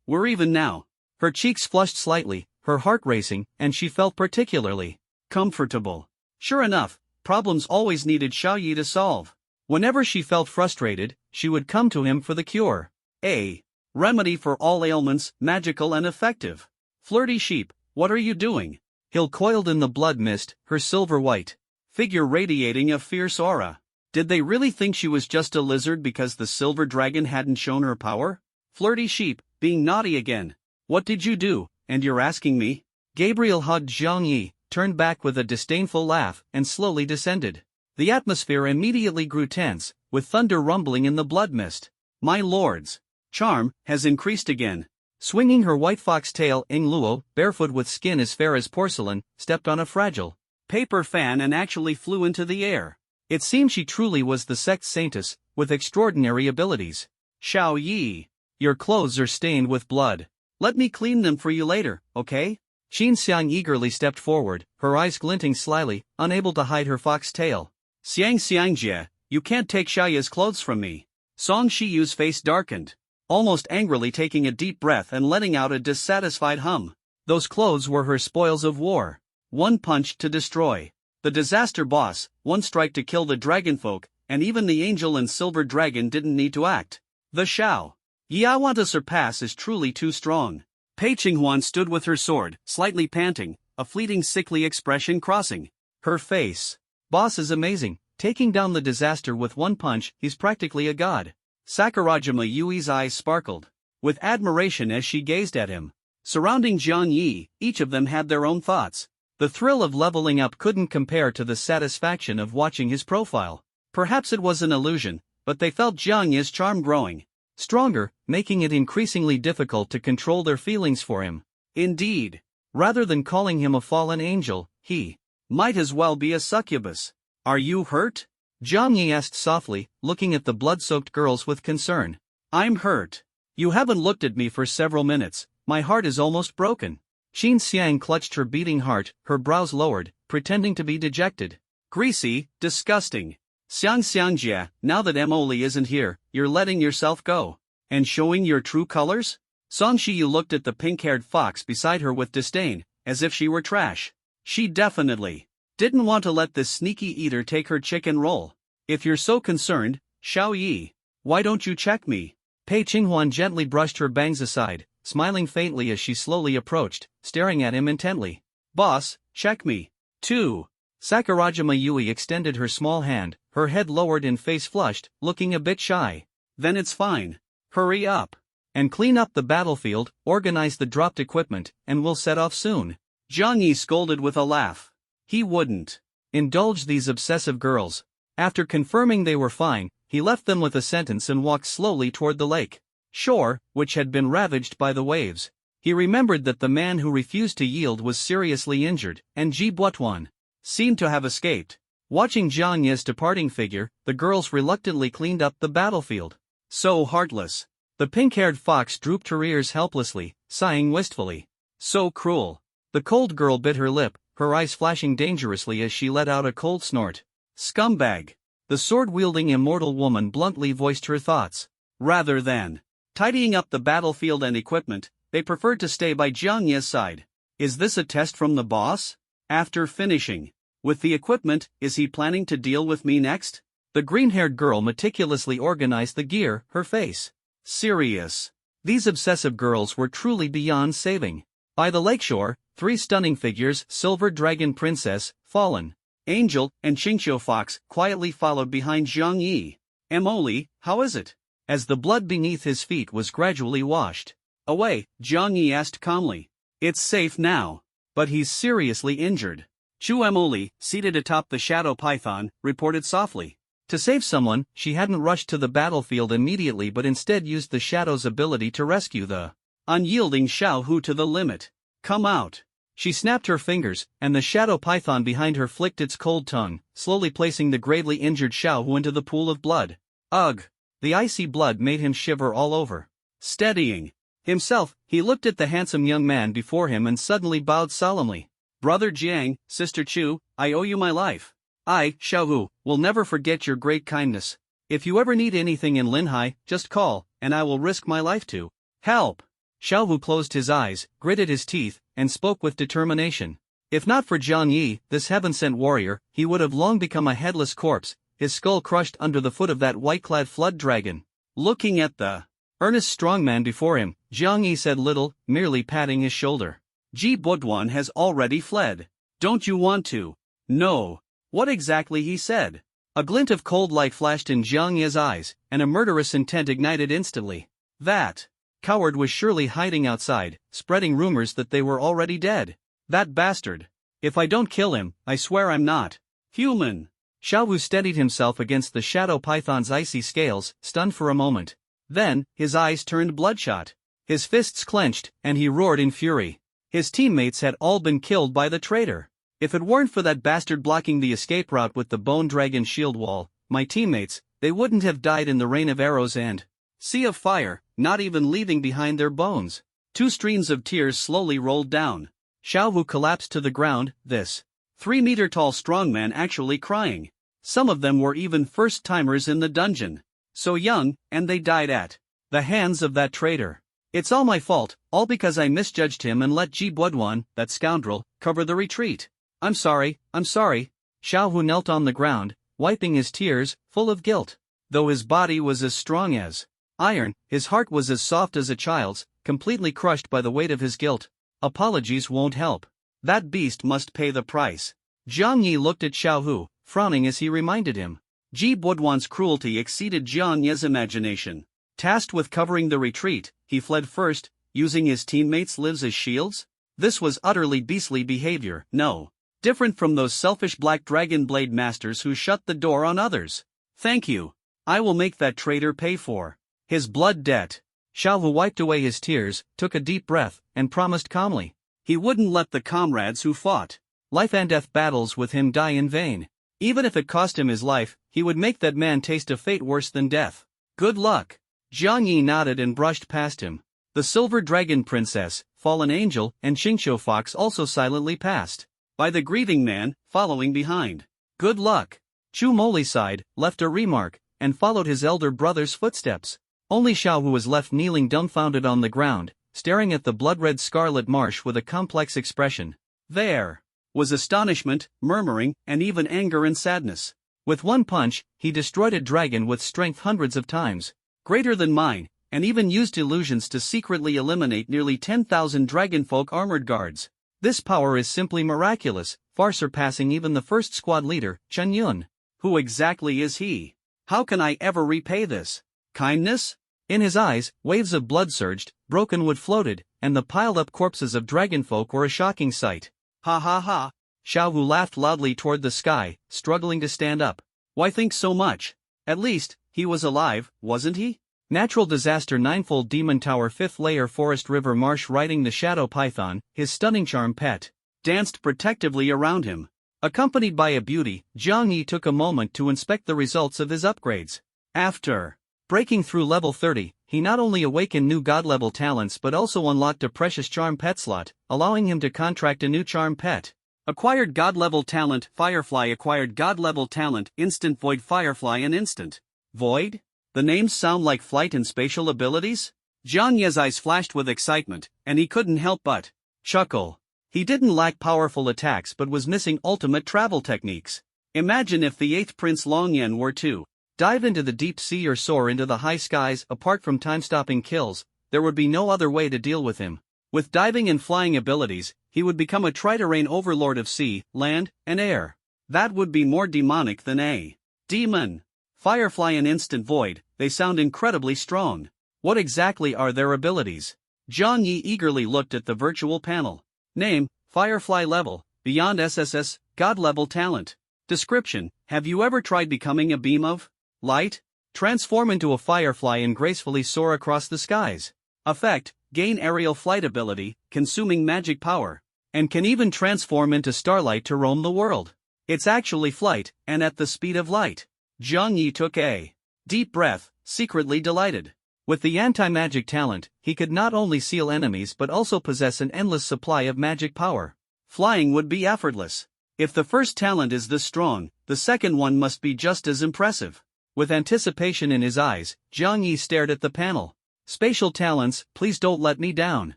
We're even now. Her cheeks flushed slightly, her heart racing, and she felt particularly comfortable. Sure enough, problems always needed Xiao Yi to solve. Whenever she felt frustrated, she would come to him for the cure. A remedy for all ailments, magical and effective. Flirty sheep, what are you doing? Hill coiled in the blood mist, her silver-white figure radiating a fierce aura. Did they really think she was just a lizard because the silver dragon hadn't shown her power? Flirty sheep, being naughty again. What did you do, and you're asking me? Gabriel hugged Jiang Yi, turned back with a disdainful laugh, and slowly descended. The atmosphere immediately grew tense, with thunder rumbling in the blood mist. My lord's charm has increased again. Swinging her white fox tail, Ing Luo, barefoot with skin as fair as porcelain, stepped on a fragile paper fan and actually flew into the air. It seemed she truly was the sect saintess, with extraordinary abilities. Xiao Yi, your clothes are stained with blood. Let me clean them for you later, okay? Qin Xiang eagerly stepped forward, her eyes glinting slyly, unable to hide her fox tail. Xiangjie, you can't take Xiaoya's clothes from me. Song Shiyu's face darkened, almost angrily taking a deep breath and letting out a dissatisfied hum. Those clothes were her spoils of war. One punch to destroy the disaster boss, one strike to kill the dragonfolk, and even the angel and silver dragon didn't need to act. The Xiao Yi I want to surpass is truly too strong. Pei Qinghuan stood with her sword, slightly panting, a fleeting sickly expression crossing her face. Boss is amazing, taking down the disaster with one punch. He's practically a god. Sakurajima Yui's eyes sparkled with admiration as she gazed at him. Surrounding Jiang Yi, each of them had their own thoughts. The thrill of leveling up couldn't compare to the satisfaction of watching his profile. Perhaps it was an illusion, but they felt Jiang Yi's charm growing stronger, making it increasingly difficult to control their feelings for him. Indeed, rather than calling him a fallen angel, he might as well be a succubus. Are you hurt? Jiang Yi asked softly, looking at the blood-soaked girls with concern. I'm hurt. You haven't looked at me for several minutes. My heart is almost broken. Qin Xiang clutched her beating heart, her brows lowered, pretending to be dejected. Greasy, disgusting. Xiangjie, now that Emily isn't here, you're letting yourself go. And showing your true colors? Song Shiyu looked at the pink-haired fox beside her with disdain, as if she were trash. She definitely didn't want to let this sneaky eater take her chicken roll. If you're so concerned, Xiao Yi, why don't you check me? Pei Qinghuan gently brushed her bangs aside, smiling faintly as she slowly approached, staring at him intently. Boss, check me. 2. Sakurajima Yui extended her small hand, her head lowered and face flushed, looking a bit shy. Then it's fine. Hurry up. and clean up the battlefield, organize the dropped equipment, and we'll set off soon. Zhang Yi scolded with a laugh. He wouldn't indulge these obsessive girls. After confirming they were fine, he left them with a sentence and walked slowly toward the lake shore, which had been ravaged by the waves. He remembered that the man who refused to yield was seriously injured, and Ji Butuan seemed to have escaped. Watching Zhang Yi's departing figure, the girls reluctantly cleaned up the battlefield. So heartless. The pink-haired fox drooped her ears helplessly, sighing wistfully. So cruel. The cold girl bit her lip, her eyes flashing dangerously as she let out a cold snort. Scumbag. The sword-wielding immortal woman bluntly voiced her thoughts. Rather than tidying up the battlefield and equipment, they preferred to stay by Zhang Yi's side. Is this a test from the boss? After finishing with the equipment, is he planning to deal with me next? The green-haired girl meticulously organized the gear, her face serious. These obsessive girls were truly beyond saving. By the lakeshore, 3 stunning figures, Silver Dragon Princess, Fallen Angel, and Qingqiu Fox, quietly followed behind Zhang Yi. Emoli, how is it? As the blood beneath his feet was gradually washed away, Zhang Yi asked calmly. It's safe now. But he's seriously injured. Chu Emoli, seated atop the shadow python, reported softly. To save someone, she hadn't rushed to the battlefield immediately but instead used the shadow's ability to rescue the unyielding Xiao Hu to the limit. Come out. She snapped her fingers, and the shadow python behind her flicked its cold tongue, slowly placing the gravely injured Xiao Hu into the pool of blood. Ugh! The icy blood made him shiver all over. Steadying himself, he looked at the handsome young man before him and suddenly bowed solemnly. Brother Jiang, Sister Chu, I owe you my life. I, Xiao Hu, will never forget your great kindness. If you ever need anything in Linhai, just call, and I will risk my life to help. Xiao Hu closed his eyes, gritted his teeth, and spoke with determination. If not for Zhang Yi, this heaven-sent warrior, he would have long become a headless corpse, his skull crushed under the foot of that white-clad flood dragon. Looking at the earnest strong man before him, Zhang Yi said little, merely patting his shoulder. Ji Butuan has already fled. Don't you want to? No. What exactly he said? A glint of cold light flashed in Zhang Yi's eyes, and a murderous intent ignited instantly. That coward was surely hiding outside, spreading rumors that they were already dead. That bastard. If I don't kill him, I swear I'm not human. Xiao Hu steadied himself against the shadow python's icy scales, stunned for a moment. Then, his eyes turned bloodshot. His fists clenched, and he roared in fury. His teammates had all been killed by the traitor. If it weren't for that bastard blocking the escape route with the bone dragon shield wall, my teammates, they wouldn't have died in the rain of arrows and sea of fire, not even leaving behind their bones. 2 streams of tears slowly rolled down. Xiao Hu collapsed to the ground, this 3-meter-tall strongman actually crying. Some of them were even first-timers in the dungeon. So young, and they died at the hands of that traitor. It's all my fault, all because I misjudged him and let Ji Butuan, that scoundrel, cover the retreat. I'm sorry. Xiao Hu knelt on the ground, wiping his tears, full of guilt. Though his body was as strong as iron, his heart was as soft as a child's, completely crushed by the weight of his guilt. Apologies won't help. That beast must pay the price. Zhang Yi looked at Xiao Hu, frowning as he reminded him. Ji Butuan's cruelty exceeded Zhang Yi's imagination. Tasked with covering the retreat, he fled first, using his teammates' lives as shields? This was utterly beastly behavior, no. Different from those selfish black dragon blade masters who shut the door on others. Thank you. I will make that traitor pay for his blood debt. Xiao Hu wiped away his tears, took a deep breath, and promised calmly. He wouldn't let the comrades who fought life and death battles with him die in vain. Even if it cost him his life, he would make that man taste a fate worse than death. Good luck. Zhang Yi nodded and brushed past him. The Silver Dragon Princess, Fallen Angel, and Qingqiu Fox also silently passed by the grieving man, following behind. Good luck. Chu Moli sighed, left a remark, and followed his elder brother's footsteps. Only Xiao Hu was left kneeling dumbfounded on the ground, staring at the blood-red scarlet marsh with a complex expression. There was astonishment, murmuring, and even anger and sadness. With one punch, he destroyed a dragon with strength hundreds of times greater than mine, and even used illusions to secretly eliminate nearly 10,000 dragonfolk armored guards. This power is simply miraculous, far surpassing even the first squad leader, Chen Yun. Who exactly is he? How can I ever repay this kindness? In his eyes, waves of blood surged, broken wood floated, and the piled-up corpses of dragonfolk were a shocking sight. Ha ha ha! Xiaohu laughed loudly toward the sky, struggling to stand up. Why think so much? At least, he was alive, wasn't he? Natural disaster ninefold demon tower 5th layer forest river marsh riding the shadow python, his stunning charm pet, danced protectively around him. Accompanied by a beauty, Jiang Yi took a moment to inspect the results of his upgrades. After breaking through level 30, he not only awakened new god-level talents but also unlocked a precious charm pet slot, allowing him to contract a new charm pet. Acquired god-level talent Firefly. Acquired god-level talent Instant Void. Firefly and Instant Void? The names sound like flight and spatial abilities? Jiang Yi's eyes flashed with excitement, and he couldn't help but chuckle. He didn't lack powerful attacks but was missing ultimate travel techniques. Imagine if the 8th Prince Longyan were to dive into the deep sea or soar into the high skies. Apart from time-stopping kills, there would be no other way to deal with him. With diving and flying abilities, he would become a tri-terrain overlord of sea, land, and air. That would be more demonic than a demon. Firefly and Instant Void, they sound incredibly strong. What exactly are their abilities? Jiang Yi eagerly looked at the virtual panel. Name, Firefly level, beyond SSS, God level talent. Description, have you ever tried becoming a beam of light? Transform into a firefly and gracefully soar across the skies. Effect, gain aerial flight ability, consuming magic power, and can even transform into starlight to roam the world. It's actually flight, and at the speed of light. Jiang Yi took a deep breath, secretly delighted. With the anti-magic talent, he could not only seal enemies but also possess an endless supply of magic power. Flying would be effortless. If the first talent is this strong, the second one must be just as impressive. With anticipation in his eyes, Jiang Yi stared at the panel. Spatial talents, please don't let me down.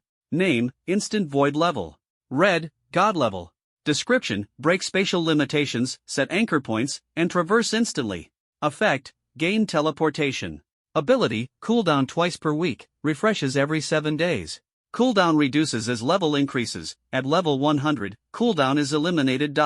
Name, Instant Void level. Red, God level. Description, break spatial limitations, set anchor points, and traverse instantly. Effect, gain teleportation. Ability, cooldown twice per week, refreshes every 7 days. Cooldown reduces as level increases. At level 100, cooldown is eliminated.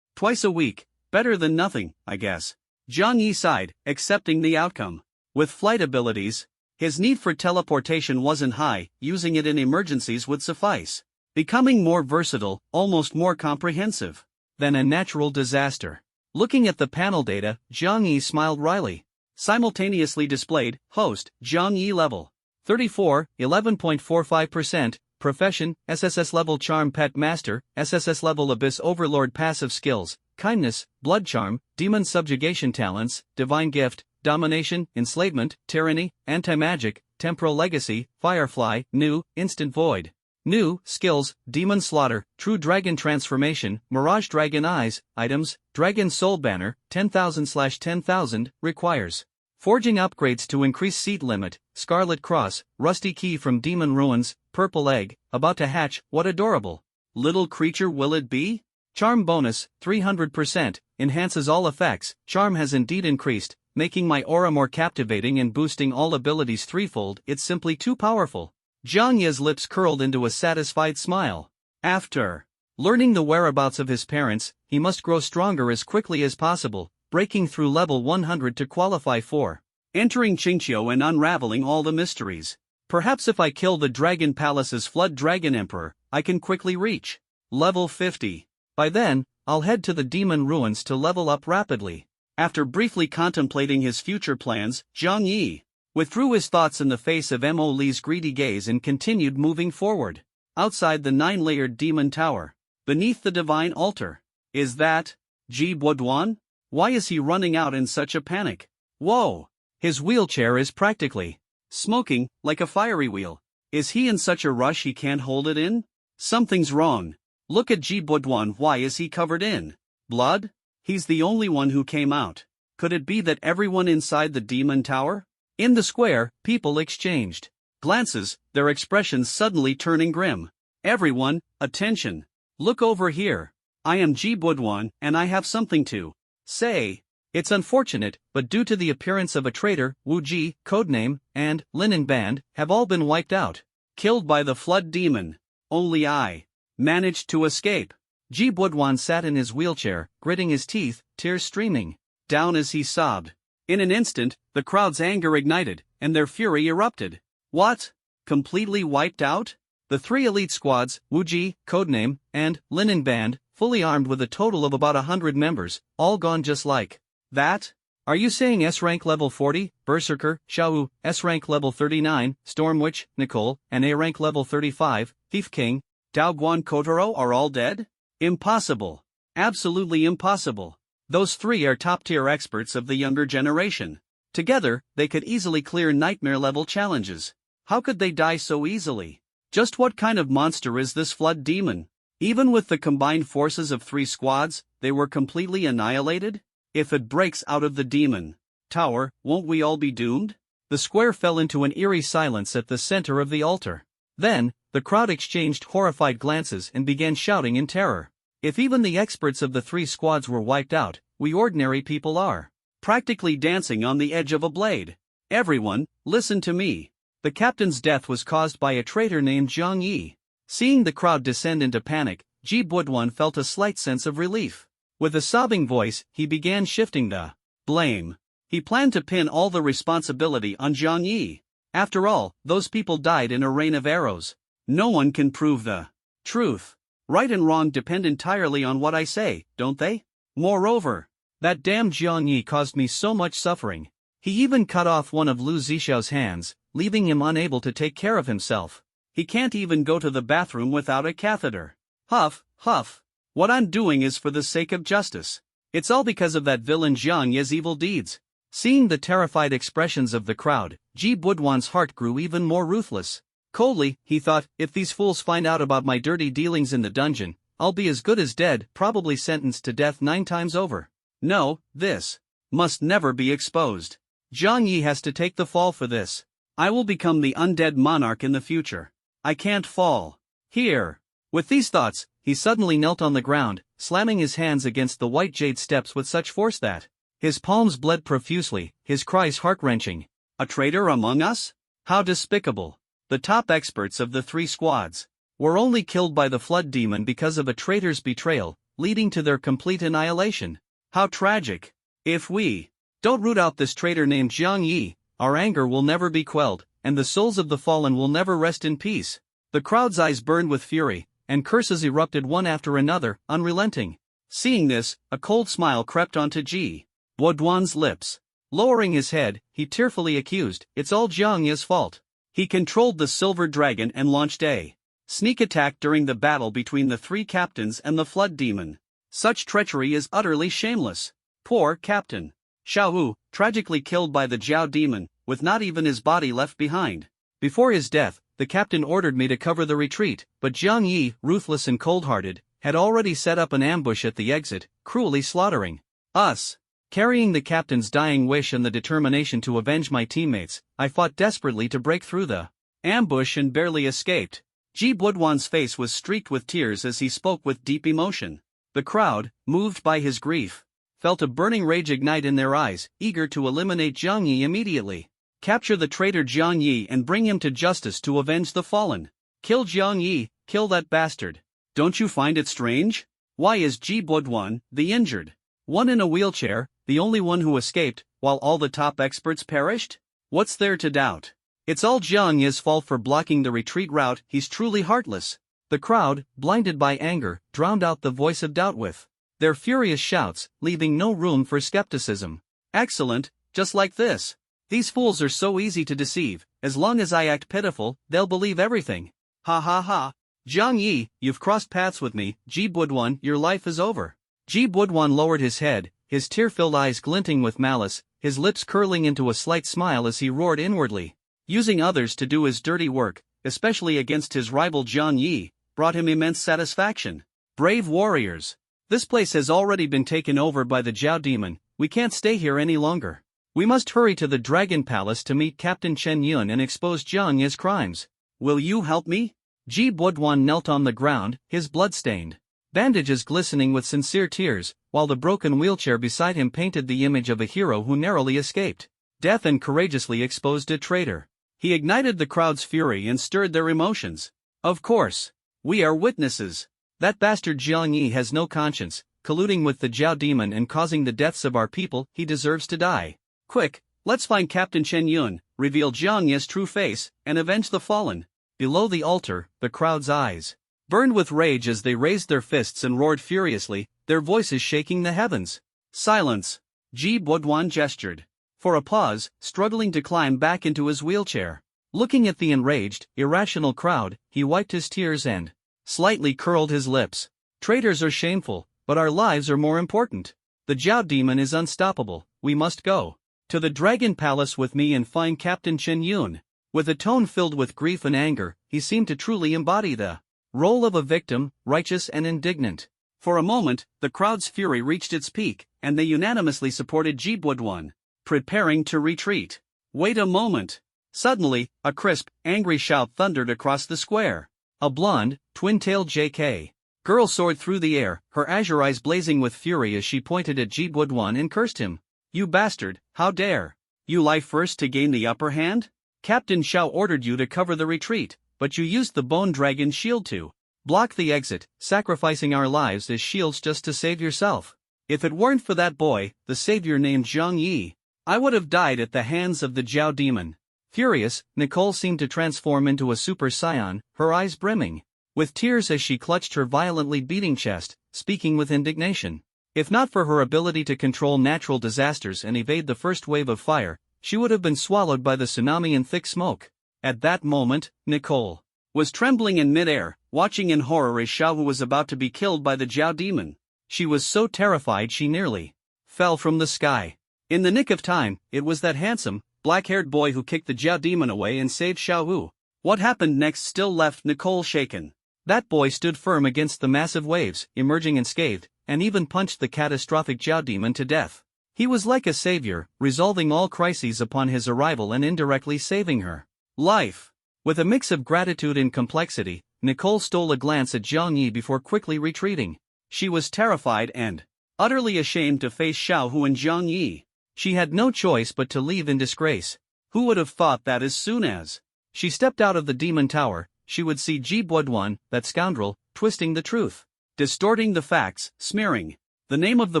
Twice a week, better than nothing, I guess. Jiang Yi sighed, accepting the outcome. With flight abilities, his need for teleportation wasn't high, using it in emergencies would suffice. Becoming more versatile, almost more comprehensive than a natural disaster. Looking at the panel data, Jiang Yi smiled wryly. Simultaneously displayed, host, Jiang Yi level 34, 11.45%, profession, SSS-level charm pet master, SSS-level abyss overlord passive skills, kindness, blood charm, demon subjugation talents, divine gift, domination, enslavement, tyranny, anti-magic, temporal legacy, firefly, new, instant void. New, skills, demon slaughter, true dragon transformation, mirage dragon eyes, items, dragon soul banner, 10,000/10,000, requires forging upgrades to increase seat limit, scarlet cross, rusty key from demon ruins, purple egg, about to hatch, what adorable little creature will it be? Charm bonus, 300%, enhances all effects. Charm has indeed increased, making my aura more captivating and boosting all abilities threefold. It's simply too powerful. Jiang Yi's lips curled into a satisfied smile. After learning the whereabouts of his parents, he must grow stronger as quickly as possible, breaking through level 100 to qualify for entering Qingqiu and unraveling all the mysteries. Perhaps if I kill the Dragon Palace's Flood Dragon Emperor, I can quickly reach level 50. By then, I'll head to the demon ruins to level up rapidly. After briefly contemplating his future plans, Jiang Yi withdrew his thoughts in the face of Mo Li's greedy gaze and continued moving forward. Outside the 9-layered demon tower, beneath the divine altar. Is that Ji Boduan? Why is he running out in such a panic? Whoa! His wheelchair is practically smoking, like a fiery wheel. Is he in such a rush he can't hold it in? Something's wrong. Look at Ji Boduan. Why is he covered in blood? He's the only one who came out. Could it be that everyone inside the demon tower? In the square, people exchanged glances, their expressions suddenly turning grim. Everyone, attention! Look over here. I am Ji Boduan, and I have something to say. It's unfortunate, but due to the appearance of a traitor, Wu Ji, codename, and Linen Band, have all been wiped out. Killed by the flood demon. Only I managed to escape. Ji Boduan sat in his wheelchair, gritting his teeth, tears streaming down as he sobbed. In an instant, the crowd's anger ignited, and their fury erupted. What? Completely wiped out? The three elite squads, Wuji, Codename, and Linen Band, fully armed with a total of about 100 members, all gone just like that? Are you saying S-rank level 40, Berserker, Xiao, S-rank level 39, Stormwitch, Nicole, and A-rank level 35, Thief King, Dao Guan Kotaro are all dead? Impossible. Absolutely impossible. Those three are top-tier experts of the younger generation. Together, they could easily clear nightmare-level challenges. How could they die so easily? Just what kind of monster is this flood demon? Even with the combined forces of three squads, they were completely annihilated? If it breaks out of the demon tower, won't we all be doomed? The square fell into an eerie silence at the center of the altar. Then, the crowd exchanged horrified glances and began shouting in terror. If even the experts of the three squads were wiped out, we ordinary people are practically dancing on the edge of a blade. Everyone, listen to me. The captain's death was caused by a traitor named Zhang Yi. Seeing the crowd descend into panic, Ji Budwan felt a slight sense of relief. With a sobbing voice, he began shifting the blame. He planned to pin all the responsibility on Zhang Yi. After all, those people died in a rain of arrows. No one can prove the truth. Right and wrong depend entirely on what I say, don't they? Moreover, that damned Zhang Yi caused me so much suffering. He even cut off one of Lu Zishao's hands, leaving him unable to take care of himself. He can't even go to the bathroom without a catheter. Huff, huff. What I'm doing is for the sake of justice. It's all because of that villain Zhang Yi's evil deeds. Seeing the terrified expressions of the crowd, Ji Budwan's heart grew even more ruthless. Coldly, he thought, if these fools find out about my dirty dealings in the dungeon, I'll be as good as dead, probably sentenced to death 9 times over. No, this must never be exposed. Zhang Yi has to take the fall for this. I will become the undead monarch in the future. I can't fall. Here. With these thoughts, he suddenly knelt on the ground, slamming his hands against the white jade steps with such force that his palms bled profusely, his cries heart-wrenching. A traitor among us? How despicable. The top experts of the three squads were only killed by the flood demon because of a traitor's betrayal, leading to their complete annihilation. How tragic. If we don't root out this traitor named Zhang Yi, our anger will never be quelled, and the souls of the fallen will never rest in peace. The crowd's eyes burned with fury, and curses erupted one after another, unrelenting. Seeing this, a cold smile crept onto Ji Budwan's lips. Lowering his head, he tearfully accused, it's all Zhang Yi's fault. He controlled the silver dragon and launched a sneak attack during the battle between the three captains and the flood demon. Such treachery is utterly shameless. Poor Captain Xiao, tragically killed by the Jiao demon, with not even his body left behind. Before his death, the captain ordered me to cover the retreat, but Zhang Yi, ruthless and cold-hearted, had already set up an ambush at the exit, cruelly slaughtering us. Carrying the captain's dying wish and the determination to avenge my teammates, I fought desperately to break through the ambush and barely escaped. Ji Budwan's face was streaked with tears as he spoke with deep emotion. The crowd, moved by his grief, felt a burning rage ignite in their eyes, eager to eliminate Zhang Yi immediately. Capture the traitor Zhang Yi and bring him to justice to avenge the fallen. Kill Zhang Yi, kill that bastard. Don't you find it strange? Why is Ji Budwan, the injured one in a wheelchair, the only one who escaped, while all the top experts perished? What's there to doubt? It's all Zhang Yi's fault for blocking the retreat route, he's truly heartless. The crowd, blinded by anger, drowned out the voice of doubt with their furious shouts, leaving no room for skepticism. Excellent, just like this. These fools are so easy to deceive, as long as I act pitiful, they'll believe everything. Ha ha ha. Zhang Yi, you've crossed paths with me, Ji Budwan, your life is over. Ji Budwan lowered his head, his tear-filled eyes glinting with malice, his lips curling into a slight smile as he roared inwardly. Using others to do his dirty work, especially against his rival Zhang Yi, brought him immense satisfaction. Brave warriors. This place has already been taken over by the Jiao demon, we can't stay here any longer. We must hurry to the Dragon Palace to meet Captain Chen Yun and expose Zhang Yi's crimes. Will you help me? Ji Budwan knelt on the ground, his blood-stained bandages glistening with sincere tears, while the broken wheelchair beside him painted the image of a hero who narrowly escaped death and courageously exposed a traitor. He ignited the crowd's fury and stirred their emotions. Of course. We are witnesses. That bastard Zhang Yi has no conscience, colluding with the Jiao demon and causing the deaths of our people, he deserves to die. Quick, let's find Captain Chen Yun, reveal Jiang Yi's true face, and avenge the fallen. Below the altar, the crowd's eyes burned with rage as they raised their fists and roared furiously, their voices shaking the heavens. Silence! Ji Boduan gestured for a pause, struggling to climb back into his wheelchair. Looking at the enraged, irrational crowd, he wiped his tears and slightly curled his lips. Traitors are shameful, but our lives are more important. The Jiao demon is unstoppable, we must go to the Dragon Palace with me and find Captain Chen Yun. With a tone filled with grief and anger, he seemed to truly embody the role of a victim, righteous and indignant. For a moment, the crowd's fury reached its peak, and they unanimously supported Ji Boduan, preparing to retreat. Wait a moment! Suddenly, a crisp, angry shout thundered across the square. A blonde, twin-tailed JK girl soared through the air, her azure eyes blazing with fury as she pointed at Ji Boduan and cursed him. You bastard, how dare you lie first to gain the upper hand? Captain Xiao ordered you to cover the retreat, but you used the Bone Dragon's shield to block the exit, sacrificing our lives as shields just to save yourself. If it weren't for that boy, the savior named Jiang Yi, I would have died at the hands of the Jiao demon. Furious, Nicole seemed to transform into a Super Saiyan, her eyes brimming with tears as she clutched her violently beating chest, speaking with indignation. If not for her ability to control natural disasters and evade the first wave of fire, she would have been swallowed by the tsunami in thick smoke. At that moment, Nicole was trembling in midair, watching in horror as Xiaohu was about to be killed by the Jiao demon. She was so terrified she nearly fell from the sky. In the nick of time, it was that handsome, black-haired boy who kicked the Jiao demon away and saved Xiaohu. What happened next still left Nicole shaken. That boy stood firm against the massive waves, emerging unscathed, and even punched the catastrophic Jiao demon to death. He was like a savior, resolving all crises upon his arrival and indirectly saving her life. With a mix of gratitude and complexity, Nicole stole a glance at Jiang Yi before quickly retreating. She was terrified and utterly ashamed to face Xiaohu and Jiang Yi. She had no choice but to leave in disgrace. Who would have thought that as soon as she stepped out of the demon tower, she would see Ji Boduan, that scoundrel, twisting the truth, distorting the facts, smearing the name of the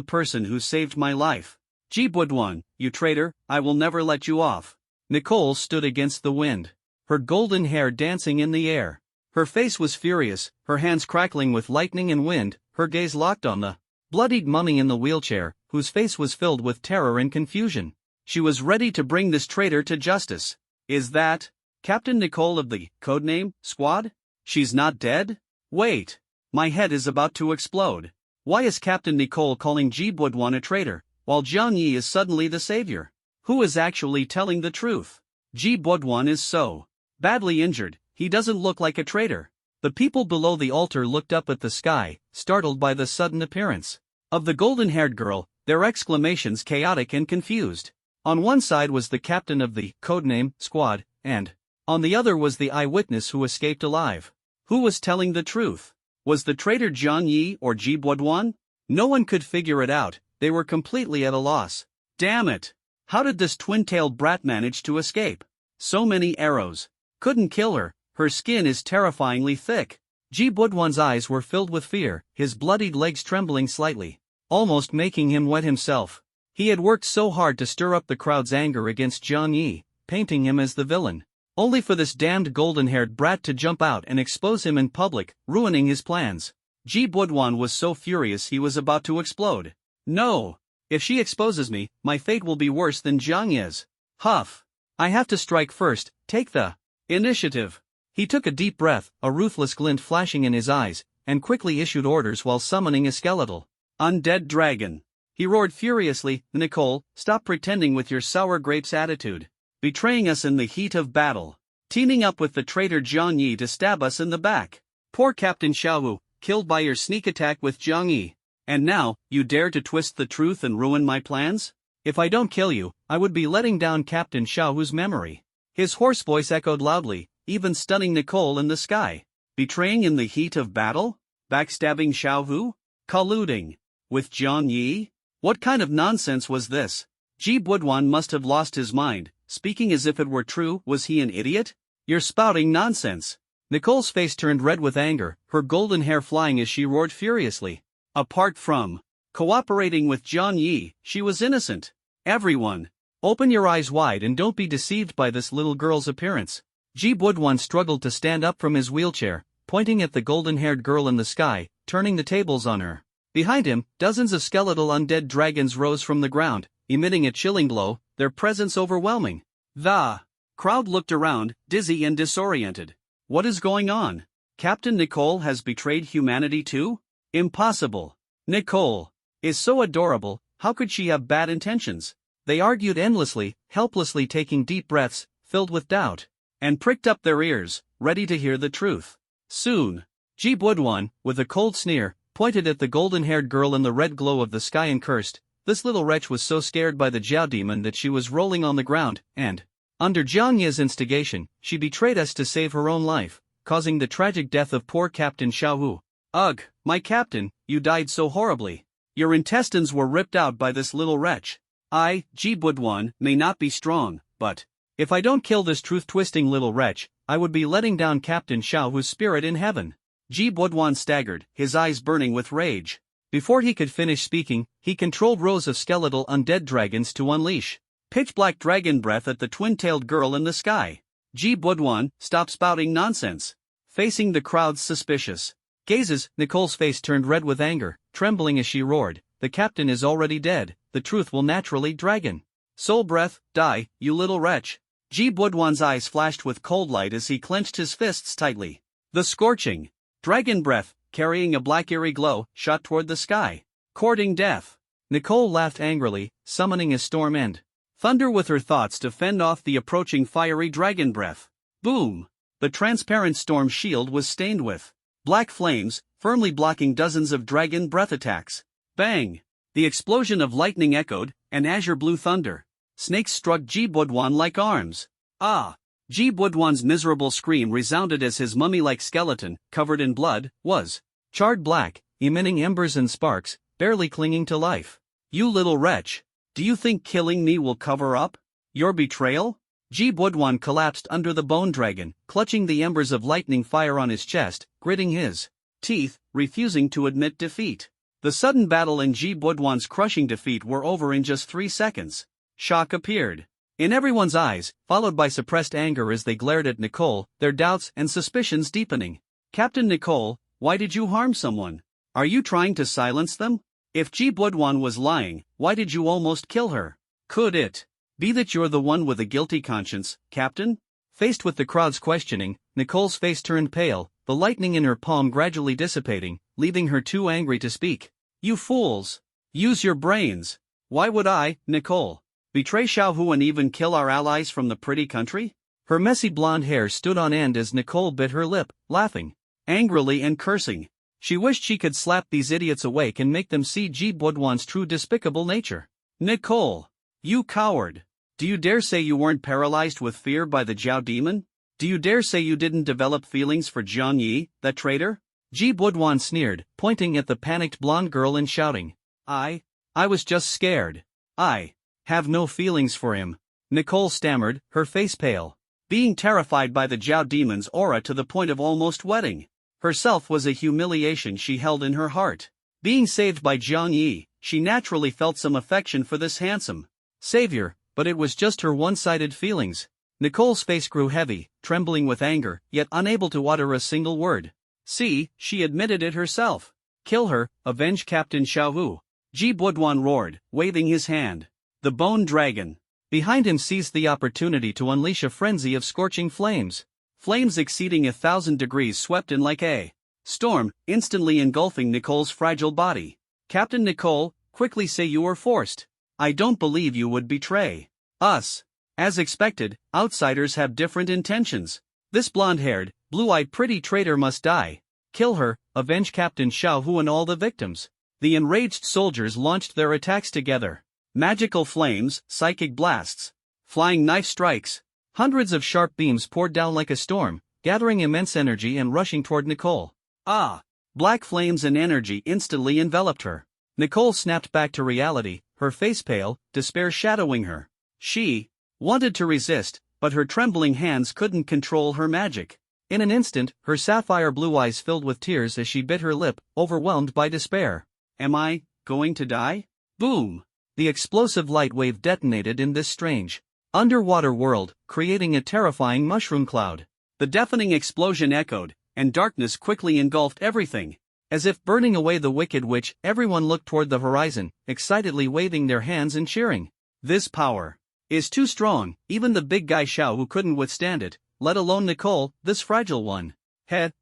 person who saved my life. Ji Boduan, you traitor, I will never let you off. Nicole stood against the wind, her golden hair dancing in the air. Her face was furious, her hands crackling with lightning and wind, her gaze locked on the bloodied mummy in the wheelchair, whose face was filled with terror and confusion. She was ready to bring this traitor to justice. Is that Captain Nicole of the codename Squad? She's not dead? Wait. My head is about to explode. Why is Captain Nicole calling Ji Boduan a traitor, while Jiang Yi is suddenly the savior? Who is actually telling the truth? Ji Boduan is so badly injured, he doesn't look like a traitor. The people below the altar looked up at the sky, startled by the sudden appearance of the golden-haired girl, their exclamations chaotic and confused. On one side was the captain of the codename Squad, and on the other was the eyewitness who escaped alive. Who was telling the truth? Was the traitor Jiang Yi or Ji Boduan? No one could figure it out, they were completely at a loss. Damn it! How did this twin-tailed brat manage to escape? So many arrows. Couldn't kill her, her skin is terrifyingly thick. Ji Boduan's eyes were filled with fear, his bloodied legs trembling slightly, almost making him wet himself. He had worked so hard to stir up the crowd's anger against Jiang Yi, painting him as the villain, only for this damned golden-haired brat to jump out and expose him in public, ruining his plans. Ji Boduan was so furious he was about to explode. No! If she exposes me, my fate will be worse than Jiang Yi's. Huff! I have to strike first, take the initiative. He took a deep breath, a ruthless glint flashing in his eyes, and quickly issued orders while summoning a skeletal undead dragon. He roared furiously, Nicole, stop pretending with your sour grapes attitude. Betraying us in the heat of battle. Teaming up with the traitor Jiang Yi to stab us in the back. Poor Captain Xiaohu, killed by your sneak attack with Jiang Yi. And now, you dare to twist the truth and ruin my plans? If I don't kill you, I would be letting down Captain Xiaohu's memory. His hoarse voice echoed loudly, even stunning Nicole in the sky. Betraying in the heat of battle? Backstabbing Xiaohu? Colluding with Jiang Yi? What kind of nonsense was this? Ji Boduan must have lost his mind, speaking as if it were true. Was he an idiot? You're spouting nonsense. Nicole's face turned red with anger, her golden hair flying as she roared furiously. Apart from cooperating with Jiang Yi, she was innocent. Everyone Open your eyes wide and don't be deceived by this little girl's appearance. Ji Budwan struggled to stand up from his wheelchair, pointing at the golden-haired girl in the sky, turning the tables on her. Behind him, dozens of skeletal undead dragons rose from the ground, emitting a chilling glow, their presence overwhelming. The crowd looked around, dizzy and disoriented. What is going on? Captain Nicole has betrayed humanity too? Impossible. Nicole is so adorable, how could she have bad intentions? They argued endlessly, helplessly taking deep breaths, filled with doubt, and pricked up their ears, ready to hear the truth. Soon, Ji Budwan, with a cold sneer, pointed at the golden-haired girl in the red glow of the sky and cursed. This little wretch was so scared by the Jiao demon that she was rolling on the ground, and, under Jiang Ye's instigation, she betrayed us to save her own life, causing the tragic death of poor Captain Xiaohu. Ugh, my captain, you died so horribly. Your intestines were ripped out by this little wretch. I, Ji Budwan, may not be strong, but if I don't kill this truth-twisting little wretch, I would be letting down Captain Xiaohu's spirit in heaven. Ji Budwan staggered, his eyes burning with rage. Before he could finish speaking, he controlled rows of skeletal undead dragons to unleash pitch-black dragon breath at the twin-tailed girl in the sky. Ji Budwan, stop spouting nonsense. Facing the crowd's suspicious gazes, Nicole's face turned red with anger, trembling as she roared, the captain is already dead, the truth will naturally dragon. Soul breath, die, you little wretch. Ji Budwan's eyes flashed with cold light as he clenched his fists tightly. The scorching dragon breath, carrying a black eerie glow, shot toward the sky, courting death. Nicole laughed angrily, summoning a storm and thunder with her thoughts to fend off the approaching fiery dragon breath. Boom! The transparent storm shield was stained with black flames, firmly blocking dozens of dragon breath attacks. Bang! The explosion of lightning echoed, and azure blue thunder. Snakes struck Ji Budwan like arms. Ah! Ji Budwan's miserable scream resounded as his mummy-like skeleton, covered in blood, was charred black, emitting embers and sparks, barely clinging to life. You little wretch! Do you think killing me will cover up your betrayal? Ji Budwan collapsed under the bone dragon, clutching the embers of lightning fire on his chest, gritting his teeth, refusing to admit defeat. The sudden battle and Ji Budwan's crushing defeat were over in just 3 seconds. Shock appeared in everyone's eyes, followed by suppressed anger as they glared at Nicole, their doubts and suspicions deepening. Captain Nicole, why did you harm someone? Are you trying to silence them? If Ji Budwan was lying, why did you almost kill her? Could it be that you're the one with a guilty conscience, Captain? Faced with the crowd's questioning, Nicole's face turned pale, the lightning in her palm gradually dissipating, leaving her too angry to speak. You fools! Use your brains! Why would I, Nicole, betray Xiaohu and even kill our allies from the pretty country? Her messy blonde hair stood on end as Nicole bit her lip, laughing angrily and cursing. She wished she could slap these idiots awake and make them see Ji Budwan's true despicable nature. Nicole! You coward! Do you dare say you weren't paralyzed with fear by the Jiao demon? Do you dare say you didn't develop feelings for Jiang Yi, that traitor? Ji Budwan sneered, pointing at the panicked blonde girl and shouting. I was just scared. I have no feelings for him. Nicole stammered, her face pale, being terrified by the Jiao demon's aura to the point of almost wedding herself was a humiliation she held in her heart. Being saved by Jiang Yi, she naturally felt some affection for this handsome savior, but it was just her one-sided feelings. Nicole's face grew heavy, trembling with anger, yet unable to utter a single word. See, she admitted it herself. Kill her, avenge Captain Xiaohu. Ji Budwan roared, waving his hand. The bone dragon behind him seized the opportunity to unleash a frenzy of scorching flames. Flames exceeding 1,000 degrees swept in like a storm, instantly engulfing Nicole's fragile body. Captain Nicole, quickly say you were forced. I don't believe you would betray us. As expected, outsiders have different intentions. This blonde-haired, blue-eyed pretty traitor must die. Kill her, avenge Captain Xiaohu and all the victims. The enraged soldiers launched their attacks together. Magical flames, psychic blasts, flying knife strikes. Hundreds of sharp beams poured down like a storm, gathering immense energy and rushing toward Nicole. Ah! Black flames and energy instantly enveloped her. Nicole snapped back to reality, her face pale, despair shadowing her. She wanted to resist, but her trembling hands couldn't control her magic. In an instant, her sapphire blue eyes filled with tears as she bit her lip, overwhelmed by despair. Am I going to die? Boom! The explosive light wave detonated in this strange, underwater world, creating a terrifying mushroom cloud. The deafening explosion echoed, and darkness quickly engulfed everything. As if burning away the wicked witch, everyone looked toward the horizon, excitedly waving their hands and cheering. This power is too strong, even the big guy Xiao who couldn't withstand it, let alone Nicole, this fragile one.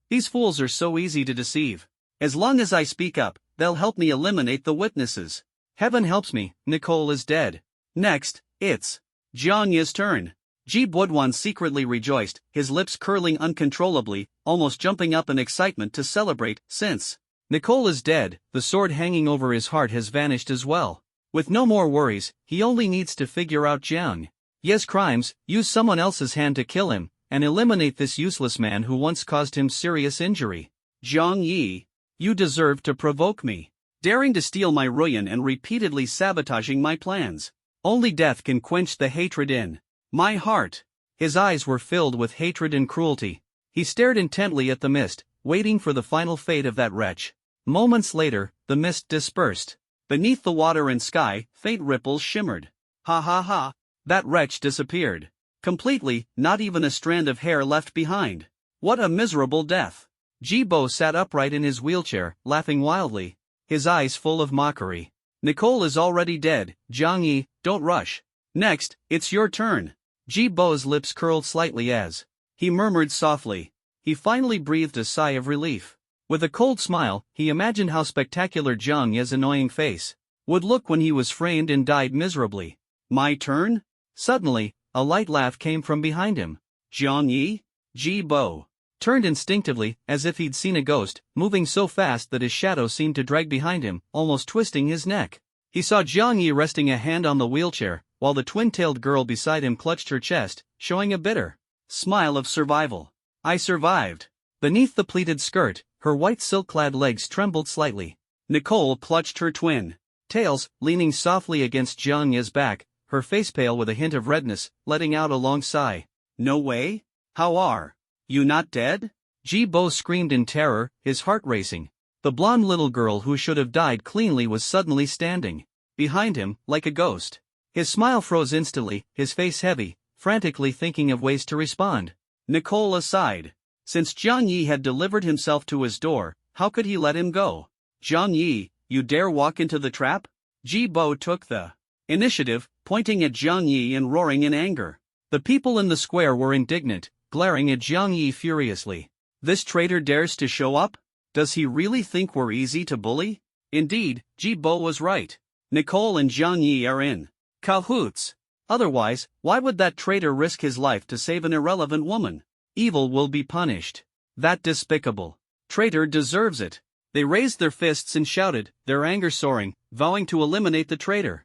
These fools are so easy to deceive. As long as I speak up, they'll help me eliminate the witnesses. Heaven helps me, Nicole is dead. Next, it's Jiang Yi's turn. Ji Buduan secretly rejoiced, his lips curling uncontrollably, almost jumping up in excitement to celebrate, since Nicole is dead, the sword hanging over his heart has vanished as well. With no more worries, he only needs to figure out Jiang Yi's crimes, use someone else's hand to kill him, and eliminate this useless man who once caused him serious injury. Jiang Yi, you deserve to provoke me. Daring to steal my Ruyan and repeatedly sabotaging my plans. Only death can quench the hatred in my heart. His eyes were filled with hatred and cruelty. He stared intently at the mist, waiting for the final fate of that wretch. Moments later, the mist dispersed. Beneath the water and sky, faint ripples shimmered. Ha ha ha! That wretch disappeared. Completely, not even a strand of hair left behind. What a miserable death! Jibo sat upright in his wheelchair, laughing wildly, his eyes full of mockery. Nicole is already dead, Jiang Yi, don't rush. Next, it's your turn. Jibo's lips curled slightly as he murmured softly. He finally breathed a sigh of relief. With a cold smile, he imagined how spectacular Jiang Yi's annoying face would look when he was framed and died miserably. My turn? Suddenly, a light laugh came from behind him. Jiang Yi? Jibo turned instinctively, as if he'd seen a ghost, moving so fast that his shadow seemed to drag behind him, almost twisting his neck. He saw Jiang Yi resting a hand on the wheelchair, while the twin-tailed girl beside him clutched her chest, showing a bitter smile of survival. I survived. Beneath the pleated skirt, her white silk-clad legs trembled slightly. Nicole clutched her twin tails, leaning softly against Jiang Yi's back, her face pale with a hint of redness, letting out a long sigh. No way? How are you not dead? Jibo screamed in terror, his heart racing. The blonde little girl who should have died cleanly was suddenly standing behind him, like a ghost. His smile froze instantly, his face heavy, frantically thinking of ways to respond. Nicole aside. Since Jiang Yi had delivered himself to his door, how could he let him go? Jiang Yi, you dare walk into the trap? Jibo took the initiative, pointing at Jiang Yi and roaring in anger. The people in the square were indignant, glaring at Jiang Yi furiously. This traitor dares to show up? Does he really think we're easy to bully? Indeed, Jibo was right. Nicole and Jiang Yi are in cahoots. Otherwise, why would that traitor risk his life to save an irrelevant woman? Evil will be punished. That despicable traitor deserves it. They raised their fists and shouted, their anger soaring, vowing to eliminate the traitor.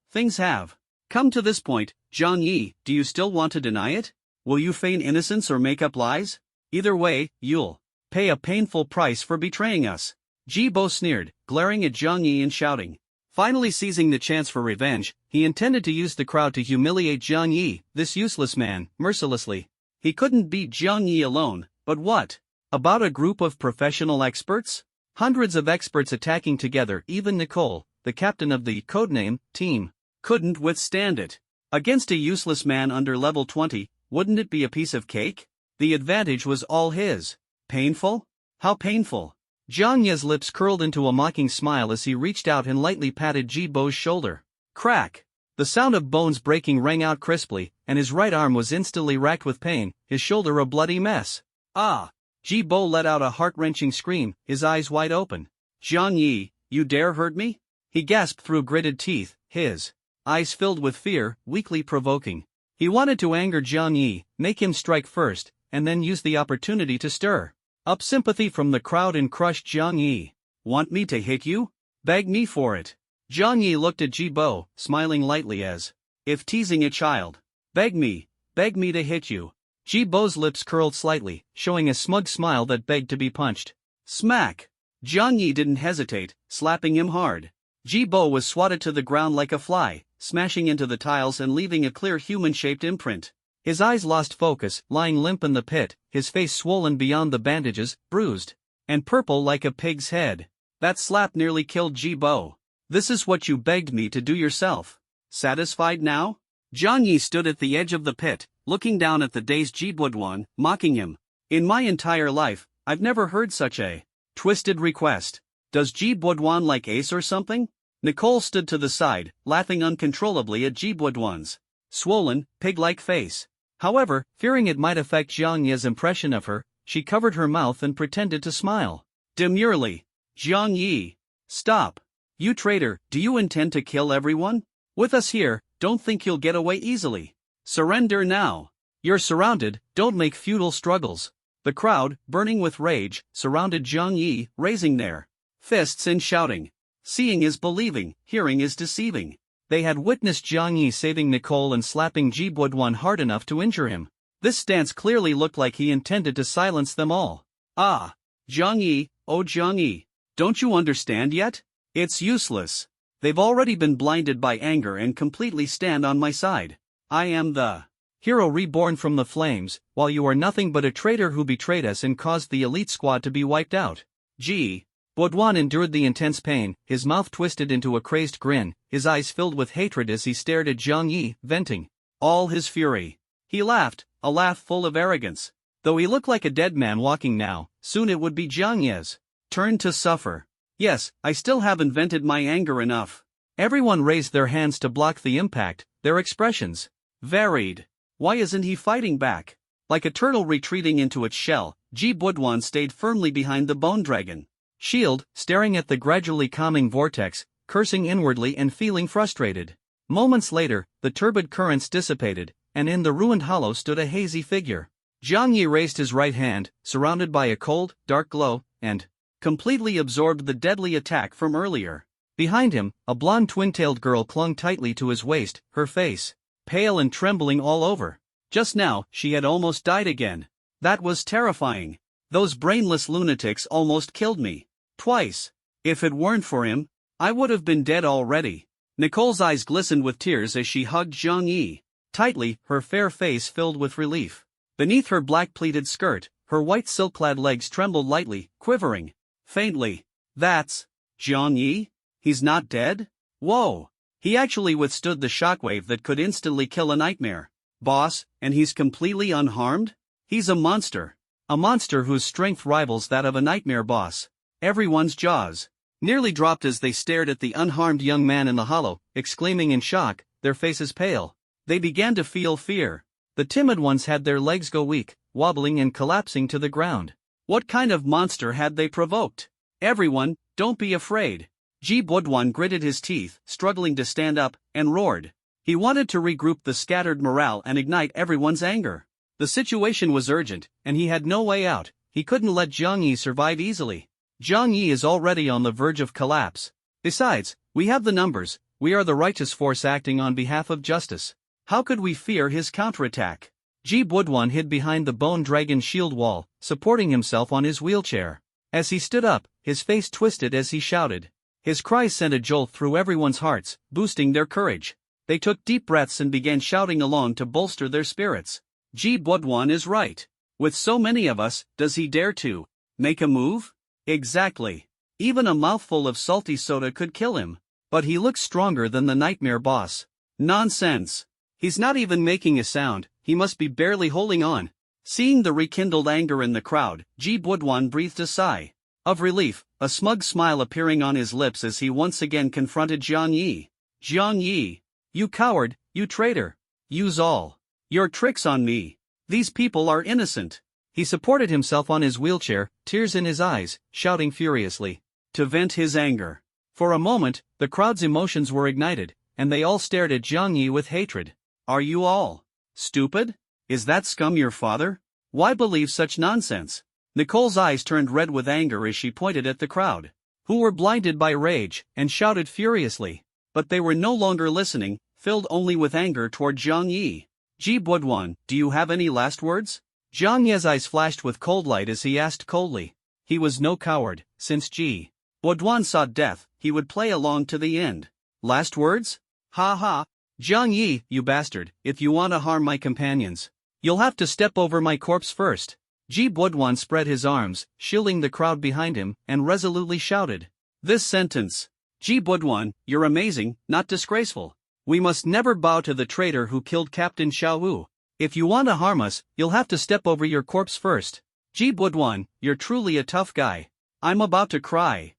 Things have come to this point. Jiang Yi, do you still want to deny it? Will you feign innocence or make up lies? Either way, you'll pay a painful price for betraying us. Jibo sneered, glaring at Jiang Yi and shouting. Finally seizing the chance for revenge, he intended to use the crowd to humiliate Jiang Yi, this useless man, mercilessly. He couldn't beat Jiang Yi alone, but what about a group of professional experts? Hundreds of experts attacking together, even Nicole, the captain of the codename team, couldn't withstand it. Against a useless man under level 20, wouldn't it be a piece of cake? The advantage was all his. Painful? How painful? Jiang Yi's lips curled into a mocking smile as he reached out and lightly patted Jibo's shoulder. Crack! The sound of bones breaking rang out crisply, and his right arm was instantly racked with pain, his shoulder a bloody mess. Ah! Jibo let out a heart-wrenching scream, his eyes wide open. Jiang Yi, you dare hurt me? He gasped through gritted teeth, his eyes filled with fear, weakly provoking. He wanted to anger Jiang Yi, make him strike first, and then use the opportunity to stir up sympathy from the crowd and crush Jiang Yi. Want me to hit you? Beg me for it. Jiang Yi looked at Jibo, smiling lightly as if teasing a child. Beg me to hit you. Jibo's lips curled slightly, showing a smug smile that begged to be punched. Smack! Jiang Yi didn't hesitate, slapping him hard. Jibo was swatted to the ground like a fly, smashing into the tiles and leaving a clear human-shaped imprint. His eyes lost focus, lying limp in the pit, his face swollen beyond the bandages, bruised and purple like a pig's head. That slap nearly killed Jibo. This is what you begged me to do yourself. Satisfied now? Jiang Yi stood at the edge of the pit, looking down at the dazed Ji Budwan, mocking him. In my entire life, I've never heard such a twisted request. Does Ji Budwan like ace or something? Nicole stood to the side, laughing uncontrollably at Ji Budwan's swollen, pig-like face. However, fearing it might affect Jiang Yi's impression of her, she covered her mouth and pretended to smile. Demurely. Jiang Yi. Stop. You traitor, do you intend to kill everyone? With us here, don't think you'll get away easily. Surrender now. You're surrounded, don't make futile struggles. The crowd, burning with rage, surrounded Jiang Yi, raising their fists and shouting. Seeing is believing, hearing is deceiving. They had witnessed Jiang Yi saving Nicole and slapping Ji Budwan hard enough to injure him. This stance clearly looked like he intended to silence them all. Ah! Jiang Yi, oh Jiang Yi. Don't you understand yet? It's useless. They've already been blinded by anger and completely stand on my side. I am the hero reborn from the flames, while you are nothing but a traitor who betrayed us and caused the elite squad to be wiped out. Ji Budwan endured the intense pain, his mouth twisted into a crazed grin, his eyes filled with hatred as he stared at Jiang Yi, venting all his fury. He laughed, a laugh full of arrogance. Though he looked like a dead man walking now, soon it would be Jiang Yi's turn to suffer. Yes, I still haven't vented my anger enough. Everyone raised their hands to block the impact, their expressions varied. Why isn't he fighting back? Like a turtle retreating into its shell, Ji Budwan stayed firmly behind the bone dragon shield, staring at the gradually calming vortex, cursing inwardly and feeling frustrated. Moments later, the turbid currents dissipated, and in the ruined hollow stood a hazy figure. Jiang Yi raised his right hand, surrounded by a cold, dark glow, and completely absorbed the deadly attack from earlier. Behind him, a blonde twin-tailed girl clung tightly to his waist, her face pale and trembling all over. Just now, she had almost died again. That was terrifying. Those brainless lunatics almost killed me. Twice. If it weren't for him, I would have been dead already. Nicole's eyes glistened with tears as she hugged Jiang Yi tightly, her fair face filled with relief. Beneath her black pleated skirt, her white silk-clad legs trembled lightly, quivering faintly. That's Jiang Yi? He's not dead? Whoa! He actually withstood the shockwave that could instantly kill a nightmare boss, and he's completely unharmed? He's a monster. A monster whose strength rivals that of a nightmare boss. Everyone's jaws nearly dropped as they stared at the unharmed young man in the hollow, exclaiming in shock, their faces pale. They began to feel fear. The timid ones had their legs go weak, wobbling and collapsing to the ground. What kind of monster had they provoked? Everyone, don't be afraid. Ji Budwan gritted his teeth, struggling to stand up, and roared. He wanted to regroup the scattered morale and ignite everyone's anger. The situation was urgent, and he had no way out. He couldn't let Jiang Yi survive easily. Jiang Yi is already on the verge of collapse. Besides, we have the numbers, we are the righteous force acting on behalf of justice. How could we fear his counterattack? Ji Budwan hid behind the bone dragon shield wall, supporting himself on his wheelchair. As he stood up, his face twisted as he shouted. His cries sent a jolt through everyone's hearts, boosting their courage. They took deep breaths and began shouting along to bolster their spirits. Ji Budwan is right. With so many of us, does he dare to make a move? Exactly. Even a mouthful of salty soda could kill him. But he looks stronger than the nightmare boss. Nonsense. He's not even making a sound, he must be barely holding on. Seeing the rekindled anger in the crowd, Ji Budwan breathed a sigh of relief, a smug smile appearing on his lips as he once again confronted Jiang Yi. Jiang Yi. You coward, you traitor. Use all your tricks on me. These people are innocent. He supported himself on his wheelchair, tears in his eyes, shouting furiously to vent his anger. For a moment, the crowd's emotions were ignited, and they all stared at Jiang Yi with hatred. Are you all stupid? Is that scum your father? Why believe such nonsense? Nicole's eyes turned red with anger as she pointed at the crowd, who were blinded by rage, and shouted furiously. But they were no longer listening, filled only with anger toward Jiang Yi. Ji Budwan, do you have any last words? Jiang Yi's eyes flashed with cold light as he asked coldly. He was no coward, since Ji Budwan saw death, he would play along to the end. Last words? Ha ha. Jiang Yi, you bastard, if you want to harm my companions, you'll have to step over my corpse first. Ji Budwan spread his arms, shielding the crowd behind him, and resolutely shouted. This sentence Ji Budwan, you're amazing, not disgraceful. We must never bow to the traitor who killed Captain Xiao Wu. If you want to harm us, you'll have to step over your corpse first. Ji Budwan, you're truly a tough guy. I'm about to cry.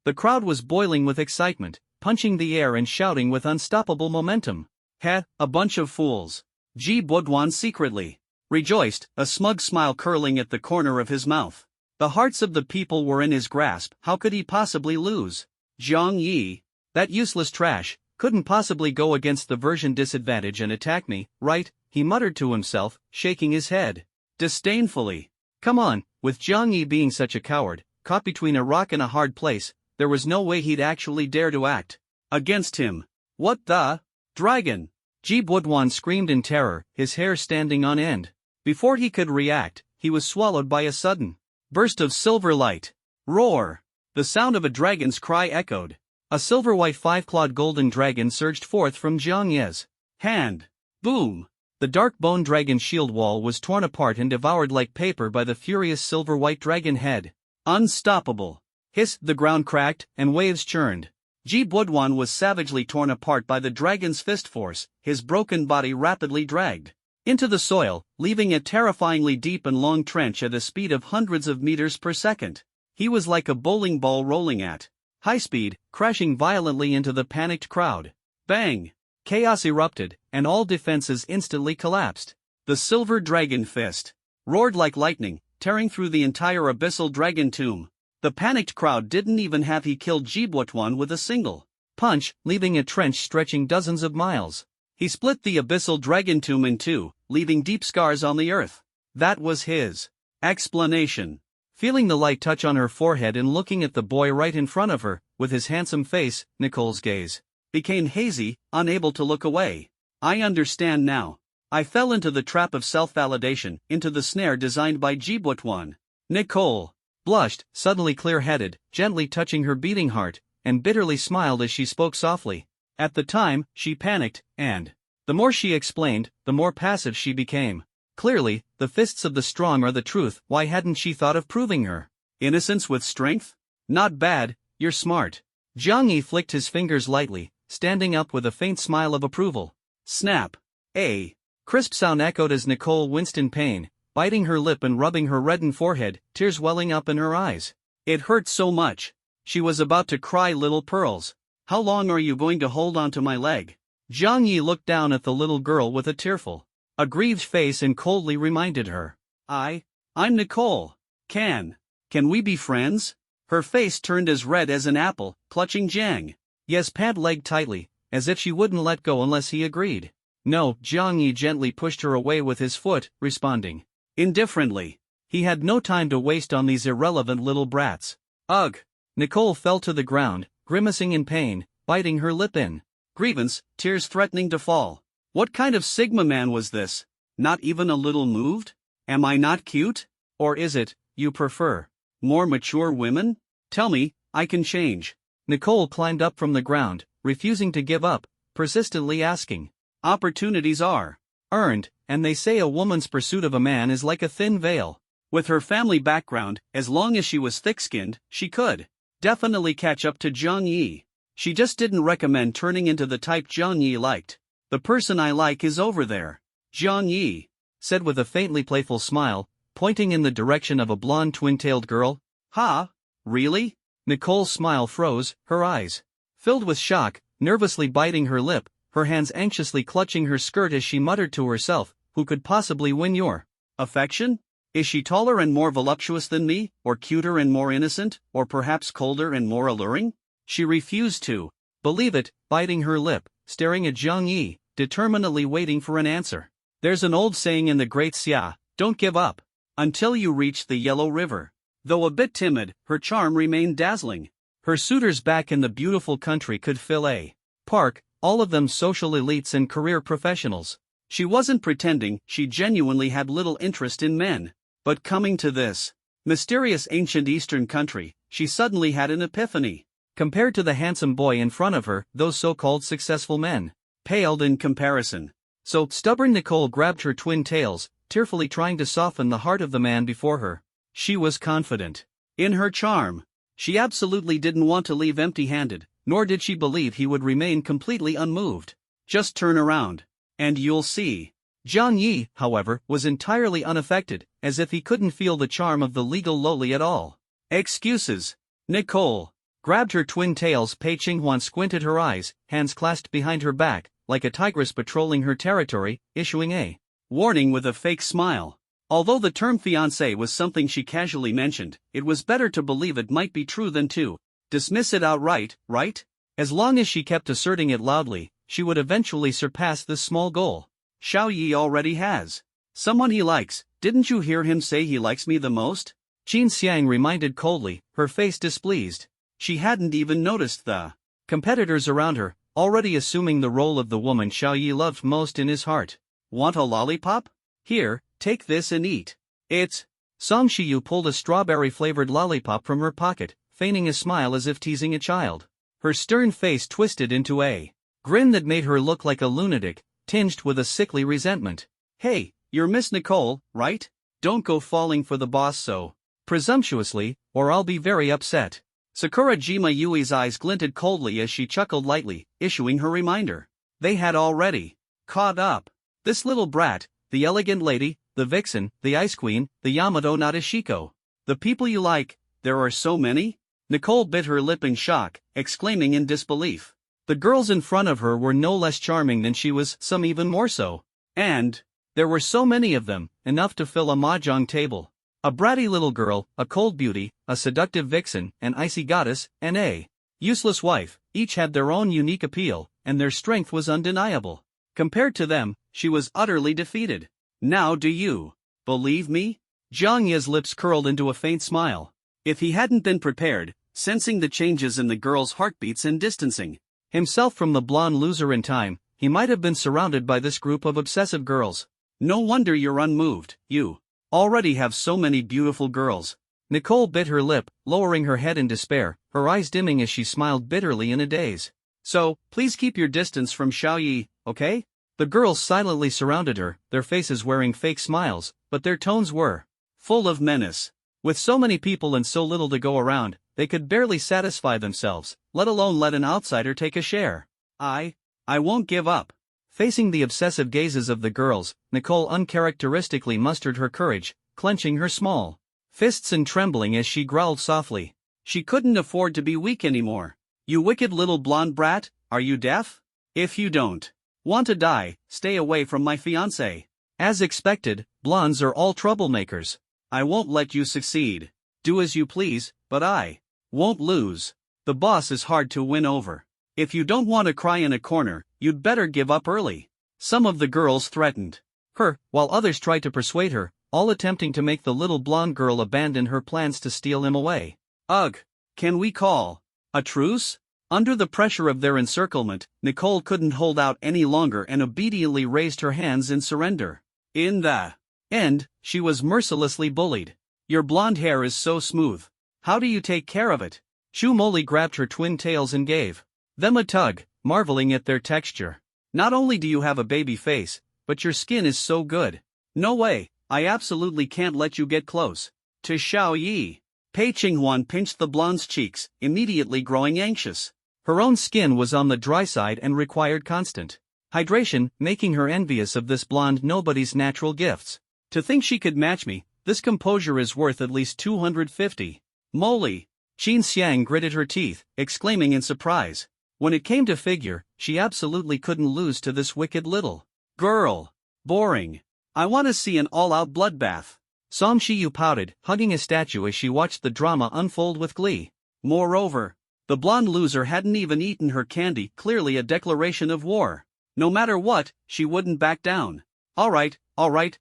The crowd was boiling with excitement, punching the air and shouting with unstoppable momentum. Heh, a bunch of fools. Ji Budwan secretly rejoiced, a smug smile curling at the corner of his mouth. The hearts of the people were in his grasp, how could he possibly lose? Zhang Yi, that useless trash, couldn't possibly go against the version disadvantage and attack me, right? He muttered to himself, shaking his head disdainfully. Come on, with Zhang Yi being such a coward, caught between a rock and a hard place, there was no way he'd actually dare to act against him. What the? Dragon! Ji Budwan screamed in terror, his hair standing on end. Before he could react, he was swallowed by a sudden burst of silver light. Roar! The sound of a dragon's cry echoed. A silver-white five-clawed golden dragon surged forth from Jiang Ye's hand. Boom! The dark bone dragon's shield wall was torn apart and devoured like paper by the furious silver-white dragon head. Unstoppable! Hiss! The ground cracked, and waves churned. Ji Budwan was savagely torn apart by the dragon's fist force, his broken body rapidly dragged into the soil, leaving a terrifyingly deep and long trench at a speed of hundreds of meters per second. He was like a bowling ball rolling at high speed, crashing violently into the panicked crowd. Bang! Chaos erupted, and all defenses instantly collapsed. The silver dragon fist roared like lightning, tearing through the entire abyssal dragon tomb. The panicked crowd didn't even have he killed Ji Budwan with a single punch, leaving a trench stretching dozens of miles. He split the abyssal dragon tomb in two, leaving deep scars on the earth. That was his explanation. Feeling the light touch on her forehead and looking at the boy right in front of her, with his handsome face, Nicole's gaze became hazy, unable to look away. I understand now. I fell into the trap of self-validation, into the snare designed by Ji Budwan. Nicole blushed, suddenly clear-headed, gently touching her beating heart, and bitterly smiled as she spoke softly. At the time, she panicked, and the more she explained, the more passive she became. Clearly, the fists of the strong are the truth. Why hadn't she thought of proving her innocence with strength? Not bad, you're smart. Jiang Yi flicked his fingers lightly, standing up with a faint smile of approval. Snap! A crisp sound echoed as Nicole winced in pain, biting her lip and rubbing her reddened forehead, tears welling up in her eyes. It hurt so much. She was about to cry little pearls. How long are you going to hold on to my leg? Jiang Yi looked down at the little girl with a tearful, aggrieved face and coldly reminded her. I'm Nicole. Can we be friends? Her face turned as red as an apple, clutching Jiang Ye's pant leg tightly, as if she wouldn't let go unless he agreed. No, Jiang Yi gently pushed her away with his foot, responding indifferently. He had no time to waste on these irrelevant little brats. Ugh! Nicole fell to the ground, grimacing in pain, biting her lip in grievance, tears threatening to fall. What kind of Sigma man was this? Not even a little moved? Am I not cute? Or is it, you prefer more mature women? Tell me, I can change. Nicole climbed up from the ground, refusing to give up, persistently asking. Opportunities are earned, and they say a woman's pursuit of a man is like a thin veil. With her family background, as long as she was thick-skinned, she could definitely catch up to Jiang Yi. She just didn't recommend turning into the type Jiang Yi liked. The person I like is over there. Jiang Yi said with a faintly playful smile, pointing in the direction of a blonde twin-tailed girl. Ha? Really? Nicole's smile froze, her eyes filled with shock, nervously biting her lip, her hands anxiously clutching her skirt as she muttered to herself, who could possibly win your affection? Is she taller and more voluptuous than me, or cuter and more innocent, or perhaps colder and more alluring? She refused to believe it, biting her lip, staring at Jiang Yi, determinedly waiting for an answer. There's an old saying in the Great Xia, don't give up until you reach the Yellow River. Though a bit timid, her charm remained dazzling. Her suitors back in the beautiful country could fill a park, all of them social elites and career professionals. She wasn't pretending, she genuinely had little interest in men. But coming to this mysterious ancient Eastern country, she suddenly had an epiphany. Compared to the handsome boy in front of her, those so-called successful men paled in comparison. So stubborn Nicole grabbed her twin tails, tearfully trying to soften the heart of the man before her. She was confident in her charm. She absolutely didn't want to leave empty-handed, nor did she believe he would remain completely unmoved. Just turn around. And you'll see. Zhang Yi, however, was entirely unaffected, as if he couldn't feel the charm of the legal loli at all. Excuses. Nicole grabbed her twin tails. Pei Qinghuan squinted her eyes, hands clasped behind her back, like a tigress patrolling her territory, issuing a warning with a fake smile. Although the term fiancé was something she casually mentioned, it was better to believe it might be true than to dismiss it outright, right? As long as she kept asserting it loudly, she would eventually surpass this small goal. Xiao Yi already has someone he likes. Didn't you hear him say he likes me the most? Qin Xiang reminded coldly, her face displeased. She hadn't even noticed the competitors around her, already assuming the role of the woman Xiao Yi loved most in his heart. Want a lollipop? Here, take this and eat. It's… Song Shiyu pulled a strawberry-flavored lollipop from her pocket, feigning a smile as if teasing a child. Her stern face twisted into a grin that made her look like a lunatic, tinged with a sickly resentment. Hey, you're Miss Nicole, right? Don't go falling for the boss so presumptuously, or I'll be very upset. Sakura Jima Yui's eyes glinted coldly as she chuckled lightly, issuing her reminder. They had already caught up. This little brat, the elegant lady, the vixen, the ice queen, the Yamato Nadeshiko. The people you like, there are so many? Nicole bit her lip in shock, exclaiming in disbelief. The girls in front of her were no less charming than she was, some even more so. And there were so many of them, enough to fill a mahjong table. A bratty little girl, a cold beauty, a seductive vixen, an icy goddess, and a useless wife, each had their own unique appeal, and their strength was undeniable. Compared to them, she was utterly defeated. Now do you believe me? Zhang Yi's lips curled into a faint smile. If he hadn't been prepared, sensing the changes in the girl's heartbeats and distancing himself from the blonde loser in time, he might have been surrounded by this group of obsessive girls. No wonder you're unmoved, you already have so many beautiful girls. Nicole bit her lip, lowering her head in despair, her eyes dimming as she smiled bitterly in a daze. So, please keep your distance from Xiao Yi, okay? The girls silently surrounded her, their faces wearing fake smiles, but their tones were full of menace. With so many people and so little to go around, they could barely satisfy themselves, let alone let an outsider take a share. I won't give up. Facing the obsessive gazes of the girls, Nicole uncharacteristically mustered her courage, clenching her small fists and trembling as she growled softly. She couldn't afford to be weak anymore. You wicked little blonde brat, are you deaf? If you don't want to die, stay away from my fiancé. As expected, blondes are all troublemakers. I won't let you succeed. Do as you please, but I won't lose. The boss is hard to win over. If you don't want to cry in a corner, you'd better give up early. Some of the girls threatened her, while others tried to persuade her, all attempting to make the little blonde girl abandon her plans to steal him away. Ugh! Can we call a truce? Under the pressure of their encirclement, Nicole couldn't hold out any longer and obediently raised her hands in surrender. In the end, she was mercilessly bullied. Your blonde hair is so smooth. How do you take care of it? Shu Moli grabbed her twin tails and gave them a tug, marveling at their texture. Not only do you have a baby face, but your skin is so good. No way, I absolutely can't let you get close to Xiao Yi. Pei Qinghuan pinched the blonde's cheeks, immediately growing anxious. Her own skin was on the dry side and required constant hydration, making her envious of this blonde nobody's natural gifts. To think she could match me, this composure is worth at least 250. Moly! Qin Xiang gritted her teeth, exclaiming in surprise. When it came to figure, she absolutely couldn't lose to this wicked little girl. Boring. I want to see an all-out bloodbath. Song Shiyu pouted, hugging a statue as she watched the drama unfold with glee. Moreover, the blonde loser hadn't even eaten her candy, clearly a declaration of war. No matter what, she wouldn't back down. All right,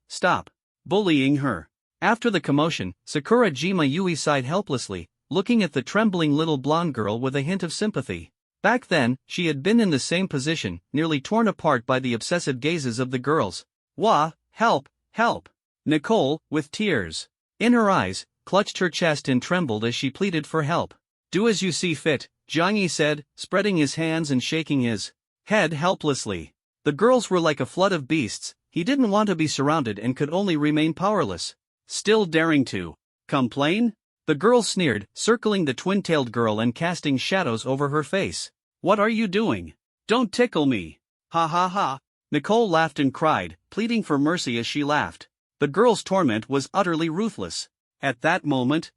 stop bullying her. After the commotion, Sakura Jima Yui sighed helplessly, looking at the trembling little blonde girl with a hint of sympathy. Back then, she had been in the same position, nearly torn apart by the obsessive gazes of the girls. Wah, help, help! Nicole, with tears in her eyes, clutched her chest and trembled as she pleaded for help. Do as you see fit, Zhang Yi said, spreading his hands and shaking his head helplessly. The girls were like a flood of beasts. He didn't want to be surrounded and could only remain powerless. Still daring to complain? The girl sneered, circling the twin-tailed girl and casting shadows over her face. What are you doing? Don't tickle me. Ha ha ha. Nicole laughed and cried, pleading for mercy as she laughed. The girl's torment was utterly ruthless. At that moment,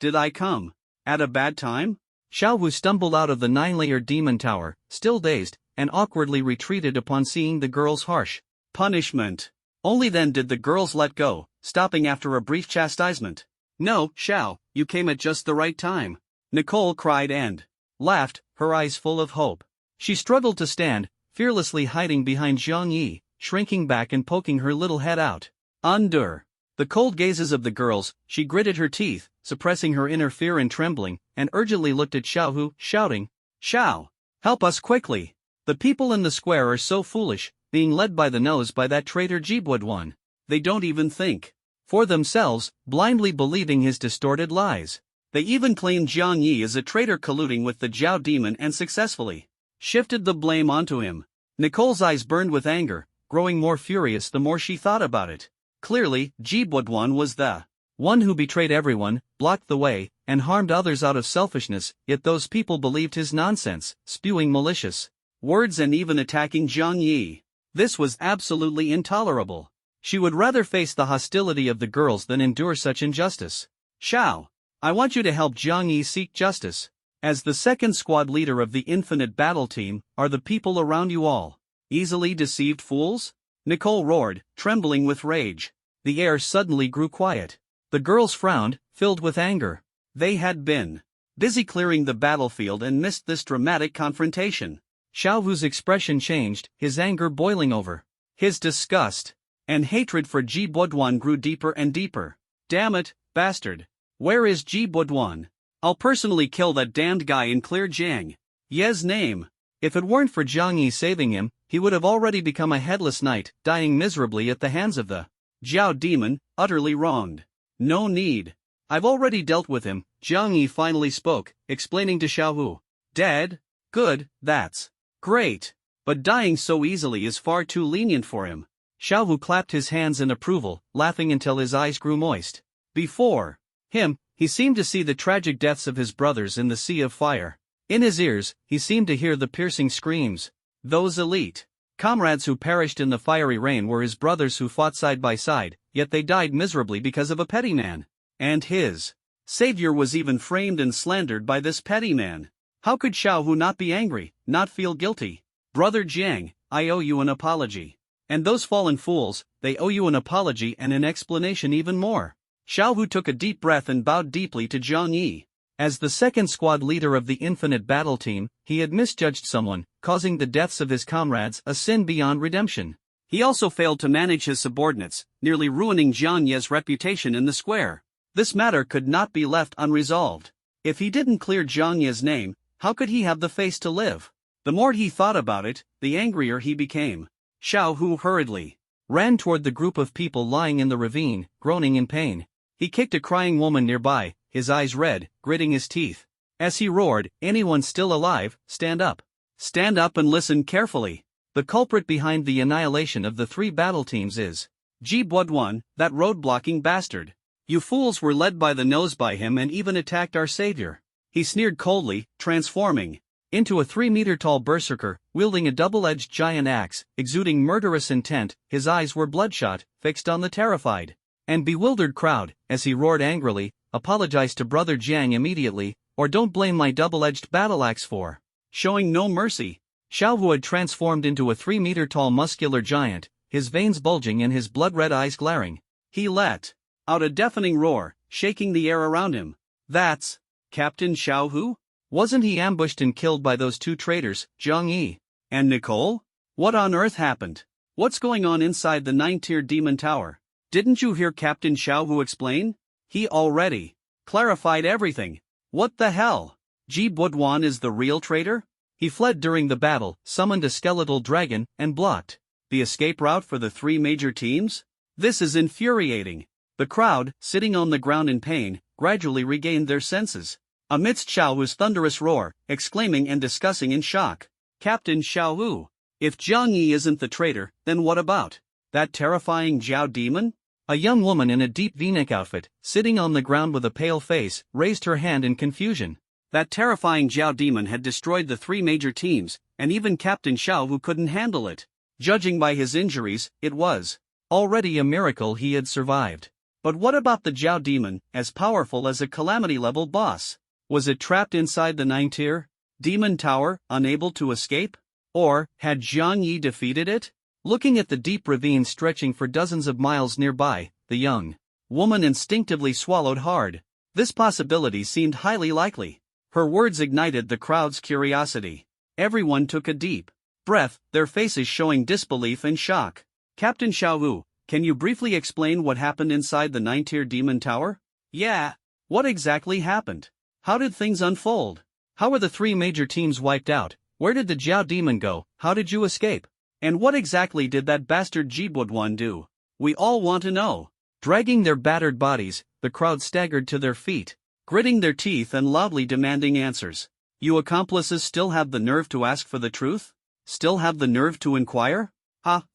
did I come at a bad time? Xiao Wu stumbled out of the 9-layer demon tower, still dazed, and awkwardly retreated upon seeing the girl's harsh punishment. Only then did the girls let go, stopping after a brief chastisement. No, Xiao, you came at just the right time. Nicole cried and laughed, her eyes full of hope. She struggled to stand, fearlessly hiding behind Zhang Yi, shrinking back and poking her little head out. Under the cold gazes of the girls, she gritted her teeth, suppressing her inner fear and trembling, and urgently looked at Xiao Hu, shouting, Xiao, help us quickly. The people in the square are so foolish, being led by the nose by that traitor Jibwood. They don't even think for themselves, blindly believing his distorted lies. They even claim Jiang Yi is a traitor colluding with the Jiao demon and successfully shifted the blame onto him. Nicole's eyes burned with anger, growing more furious the more she thought about it. Clearly, Jibwood was the one who betrayed everyone, blocked the way, and harmed others out of selfishness, yet those people believed his nonsense, spewing malicious words and even attacking Jiang Yi. This was absolutely intolerable. She would rather face the hostility of the girls than endure such injustice. Xiao, I want you to help Jiang Yi seek justice. As the second squad leader of the Infinite Battle Team, are the people around you all easily deceived fools? Nicole roared, trembling with rage. The air suddenly grew quiet. The girls frowned, filled with anger. They had been busy clearing the battlefield and missed this dramatic confrontation. Xiao Wu's expression changed, his anger boiling over. His disgust and hatred for Ji Buduan grew deeper and deeper. Damn it, bastard. Where is Ji Buduan? I'll personally kill that damned guy in clear Jiang Ye's name. If it weren't for Jiang Yi saving him, he would have already become a headless knight, dying miserably at the hands of the Jiao demon, utterly wronged. No need. I've already dealt with him, Jiang Yi finally spoke, explaining to Xiao Wu. Dead? Good, that's great. But dying so easily is far too lenient for him. Xiao Wu clapped his hands in approval, laughing until his eyes grew moist. Before him, he seemed to see the tragic deaths of his brothers in the sea of fire. In his ears, he seemed to hear the piercing screams. Those elite comrades who perished in the fiery rain were his brothers who fought side by side, yet they died miserably because of a petty man. And his savior was even framed and slandered by this petty man. How could Xiao Hu not be angry, not feel guilty? Brother Jiang, I owe you an apology. And those fallen fools, they owe you an apology and an explanation even more. Xiao Hu took a deep breath and bowed deeply to Jiang Yi. As the second squad leader of the Infinite Battle Team, he had misjudged someone, causing the deaths of his comrades, a sin beyond redemption. He also failed to manage his subordinates, nearly ruining Jiang Ye's reputation in the square. This matter could not be left unresolved. If he didn't clear Jiang Ye's name, how could he have the face to live? The more he thought about it, the angrier he became. Xiao Hu hurriedly ran toward the group of people lying in the ravine, groaning in pain. He kicked a crying woman nearby, his eyes red, gritting his teeth. As he roared, anyone still alive, stand up. Stand up and listen carefully. The culprit behind the annihilation of the 3 battle teams is Ji Buduan, that road-blocking bastard. You fools were led by the nose by him and even attacked our savior. He sneered coldly, transforming into a 3-meter-tall berserker, wielding a double-edged giant axe, exuding murderous intent. His eyes were bloodshot, fixed on the terrified and bewildered crowd. As he roared angrily, apologize to Brother Jiang immediately, or don't blame my double-edged battle axe for showing no mercy. Xiao Wu had transformed into a 3-meter-tall muscular giant, his veins bulging and his blood-red eyes glaring. He let out a deafening roar, shaking the air around him. That's Captain Xiao Hu? Wasn't he ambushed and killed by those 2 traitors, Jiang Yi and Nicole? What on earth happened? What's going on inside the 9-tier demon tower? Didn't you hear Captain Xiao Hu explain? He already clarified everything. What the hell? Ji Buduan is the real traitor? He fled during the battle, summoned a skeletal dragon, and blocked the escape route for the 3 major teams? This is infuriating. The crowd, sitting on the ground in pain, gradually regained their senses. Amidst Xiao Wu's thunderous roar, exclaiming and discussing in shock. Captain Xiao Wu, if Jiang Yi isn't the traitor, then what about that terrifying Jiao demon? A young woman in a deep V-neck outfit, sitting on the ground with a pale face, raised her hand in confusion. That terrifying Zhao demon had destroyed the three major teams, and even Captain Xiao Wu couldn't handle it. Judging by his injuries, it was already a miracle he had survived. But what about the Zhao demon, as powerful as a calamity-level boss? Was it trapped inside the 9-tier demon tower, unable to escape? Or had Zhang Yi defeated it? Looking at the deep ravine stretching for dozens of miles nearby, the young woman instinctively swallowed hard. This possibility seemed highly likely. Her words ignited the crowd's curiosity. Everyone took a deep breath, their faces showing disbelief and shock. Captain Xiao Wu, can you briefly explain what happened inside the 9-tier demon tower? Yeah. What exactly happened? How did things unfold? How were the three major teams wiped out? Where did the Zhao demon go? How did you escape? And what exactly did that bastard Jibudwan do? We all want to know. Dragging their battered bodies, the crowd staggered to their feet, gritting their teeth and loudly demanding answers. You accomplices still have the nerve to ask for the truth? Still have the nerve to inquire?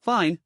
Fine.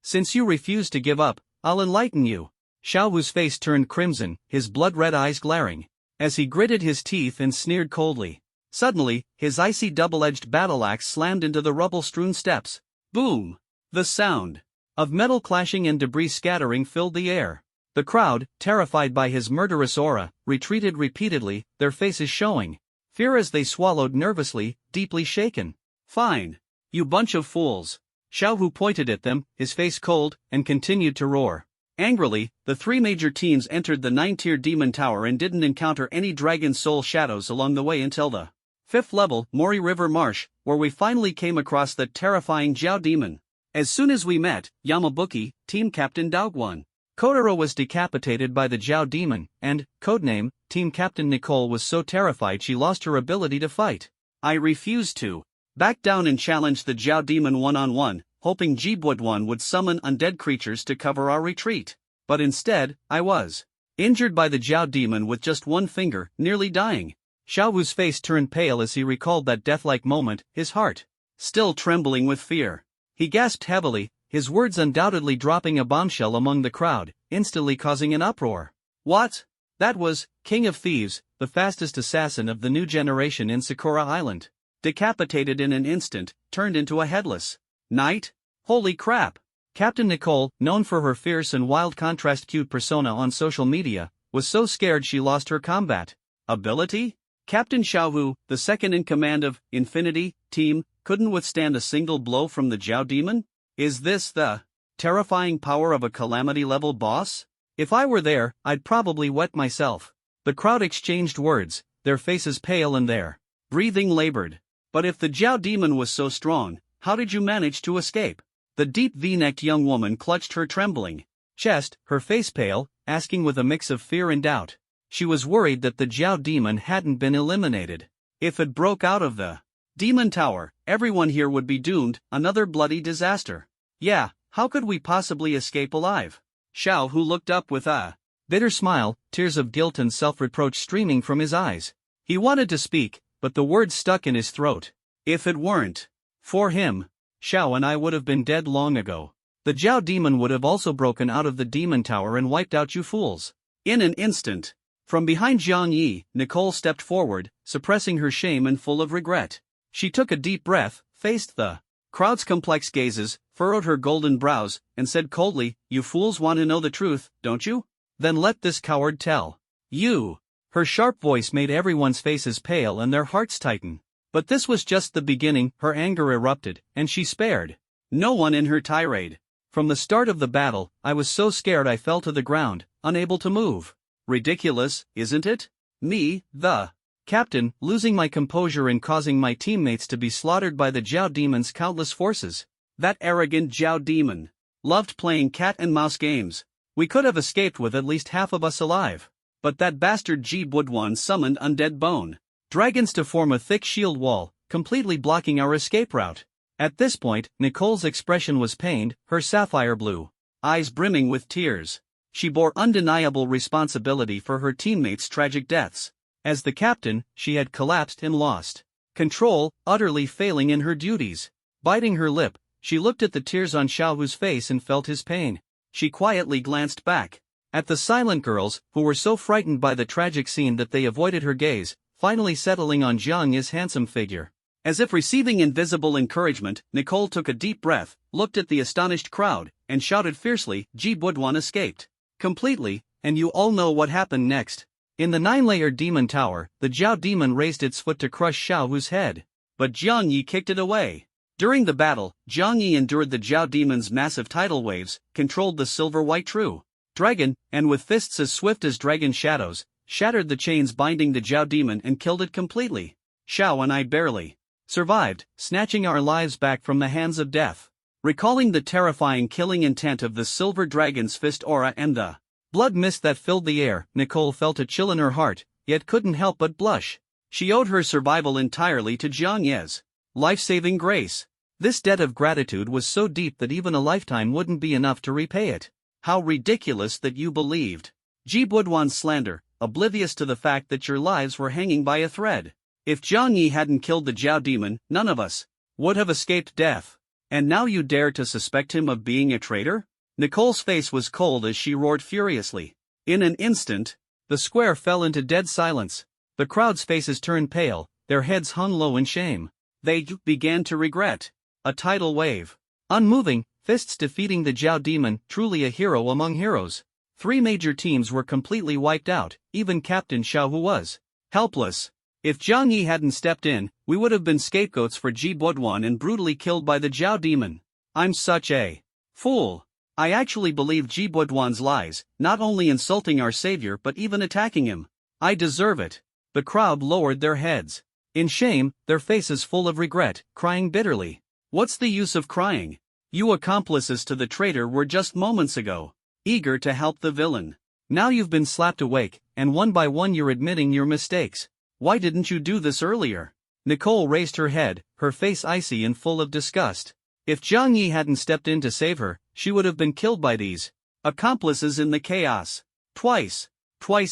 Since you refuse to give up, I'll enlighten you. Xiao Wu's face turned crimson, his blood-red eyes glaring, as he gritted his teeth and sneered coldly. Suddenly, his icy double-edged battle-axe slammed into the rubble-strewn steps. Boom! The sound of metal clashing and debris scattering filled the air. The crowd, terrified by his murderous aura, retreated repeatedly, their faces showing fear as they swallowed nervously, deeply shaken. Fine. You bunch of fools. Xiao Wu pointed at them, his face cold, and continued to roar. Angrily, the three major teams entered the 9-tier demon tower and didn't encounter any dragon soul shadows along the way until the 5th level, Mori River Marsh, where we finally came across that terrifying Zhao demon. As soon as we met, Yamabuki, Team Captain Daoguan Kotaro was decapitated by the Zhao demon, and, codename, Team Captain Nicole was so terrified she lost her ability to fight. I refused to back down and challenge the Zhao demon one-on-one, hoping Jibudwan would summon undead creatures to cover our retreat. But instead, I was injured by the Zhao demon with just one finger, nearly dying. Xiao Wu's face turned pale as he recalled that death-like moment, his heart still trembling with fear. He gasped heavily, his words undoubtedly dropping a bombshell among the crowd, instantly causing an uproar. What? That was King of Thieves, the fastest assassin of the new generation in Sakura Island. Decapitated in an instant, turned into a headless knight? Holy crap! Captain Nicole, known for her fierce and wild contrast cute persona on social media, was so scared she lost her combat ability? Captain Xiao Wu, the second in command of Infinity Team, couldn't withstand a single blow from the Zhao demon? Is this the terrifying power of a calamity-level boss? If I were there, I'd probably wet myself. The crowd exchanged words, their faces pale and their breathing labored. But if the Zhao demon was so strong, how did you manage to escape? The deep V-necked young woman clutched her trembling chest, her face pale, asking with a mix of fear and doubt. She was worried that the Zhao demon hadn't been eliminated. If it broke out of the demon tower, everyone here would be doomed, another bloody disaster. Yeah, how could we possibly escape alive? Xiao Hu looked up with a bitter smile, tears of guilt and self-reproach streaming from his eyes. He wanted to speak, but the words stuck in his throat. If it weren't for him, Xiao and I would have been dead long ago. The Zhao demon would have also broken out of the demon tower and wiped out you fools. In an instant, from behind Zhang Yi, Nicole stepped forward, suppressing her shame and full of regret. She took a deep breath, faced the crowd's complex gazes, furrowed her golden brows, and said coldly, "You fools want to know the truth, don't you? Then let this coward tell you." Her sharp voice made everyone's faces pale and their hearts tighten. But this was just the beginning. Her anger erupted, and she spared no one in her tirade. From the start of the battle, I was so scared I fell to the ground, unable to move. Ridiculous, isn't it? Me, the captain, losing my composure and causing my teammates to be slaughtered by the Zhao demon's countless forces. That arrogant Zhao demon loved playing cat and mouse games. We could have escaped with at least half of us alive. But that bastard Jibudwan summoned undead bone dragons to form a thick shield wall, completely blocking our escape route. At this point, Nicole's expression was pained, her sapphire blue eyes brimming with tears. She bore undeniable responsibility for her teammates' tragic deaths. As the captain, she had collapsed and lost control, utterly failing in her duties. Biting her lip, she looked at the tears on Xiao Hu's face and felt his pain. She quietly glanced back at the silent girls, who were so frightened by the tragic scene that they avoided her gaze, finally settling on Zhang Yi's handsome figure. As if receiving invisible encouragement, Nicole took a deep breath, looked at the astonished crowd, and shouted fiercely, Ji Budwan escaped. Completely, and you all know what happened next. In the 9-layer demon tower, the Jiao demon raised its foot to crush Xiao Hu's head. But Jiang Yi kicked it away. During the battle, Jiang Yi endured the Jiao demon's massive tidal waves, controlled the silver-white true dragon, and with fists as swift as dragon shadows, shattered the chains binding the Jiao demon and killed it completely. Xiao and I barely survived, snatching our lives back from the hands of death. Recalling the terrifying killing intent of the silver dragon's fist aura and the blood mist that filled the air, Nicole felt a chill in her heart, yet couldn't help but blush. She owed her survival entirely to Jiang Yi's life-saving grace. This debt of gratitude was so deep that even a lifetime wouldn't be enough to repay it. How ridiculous that you believed Ji Budwan's slander, oblivious to the fact that your lives were hanging by a thread. If Jiang Yi hadn't killed the Jiao demon, none of us would have escaped death. And now you dare to suspect him of being a traitor? Nicole's face was cold as she roared furiously. In an instant, the square fell into dead silence. The crowd's faces turned pale, their heads hung low in shame. They began to regret. A tidal wave. Unmoving, fists defeating the Jiao demon, truly a hero among heroes. 3 major teams were completely wiped out, even Captain Xiao Hu was helpless. If Jiang Yi hadn't stepped in, we would have been scapegoats for Ji Budwan and brutally killed by the Jiao demon. I'm such a fool. I actually believe Ji Budwan's lies, not only insulting our savior but even attacking him. I deserve it. The crowd lowered their heads. In shame, their faces full of regret, crying bitterly. What's the use of crying? You accomplices to the traitor were just moments ago eager to help the villain. Now you've been slapped awake, and one by one you're admitting your mistakes. Why didn't you do this earlier? Nicole raised her head, her face icy and full of disgust. If Jiang Yi hadn't stepped in to save her, she would have been killed by these accomplices in the chaos. Twice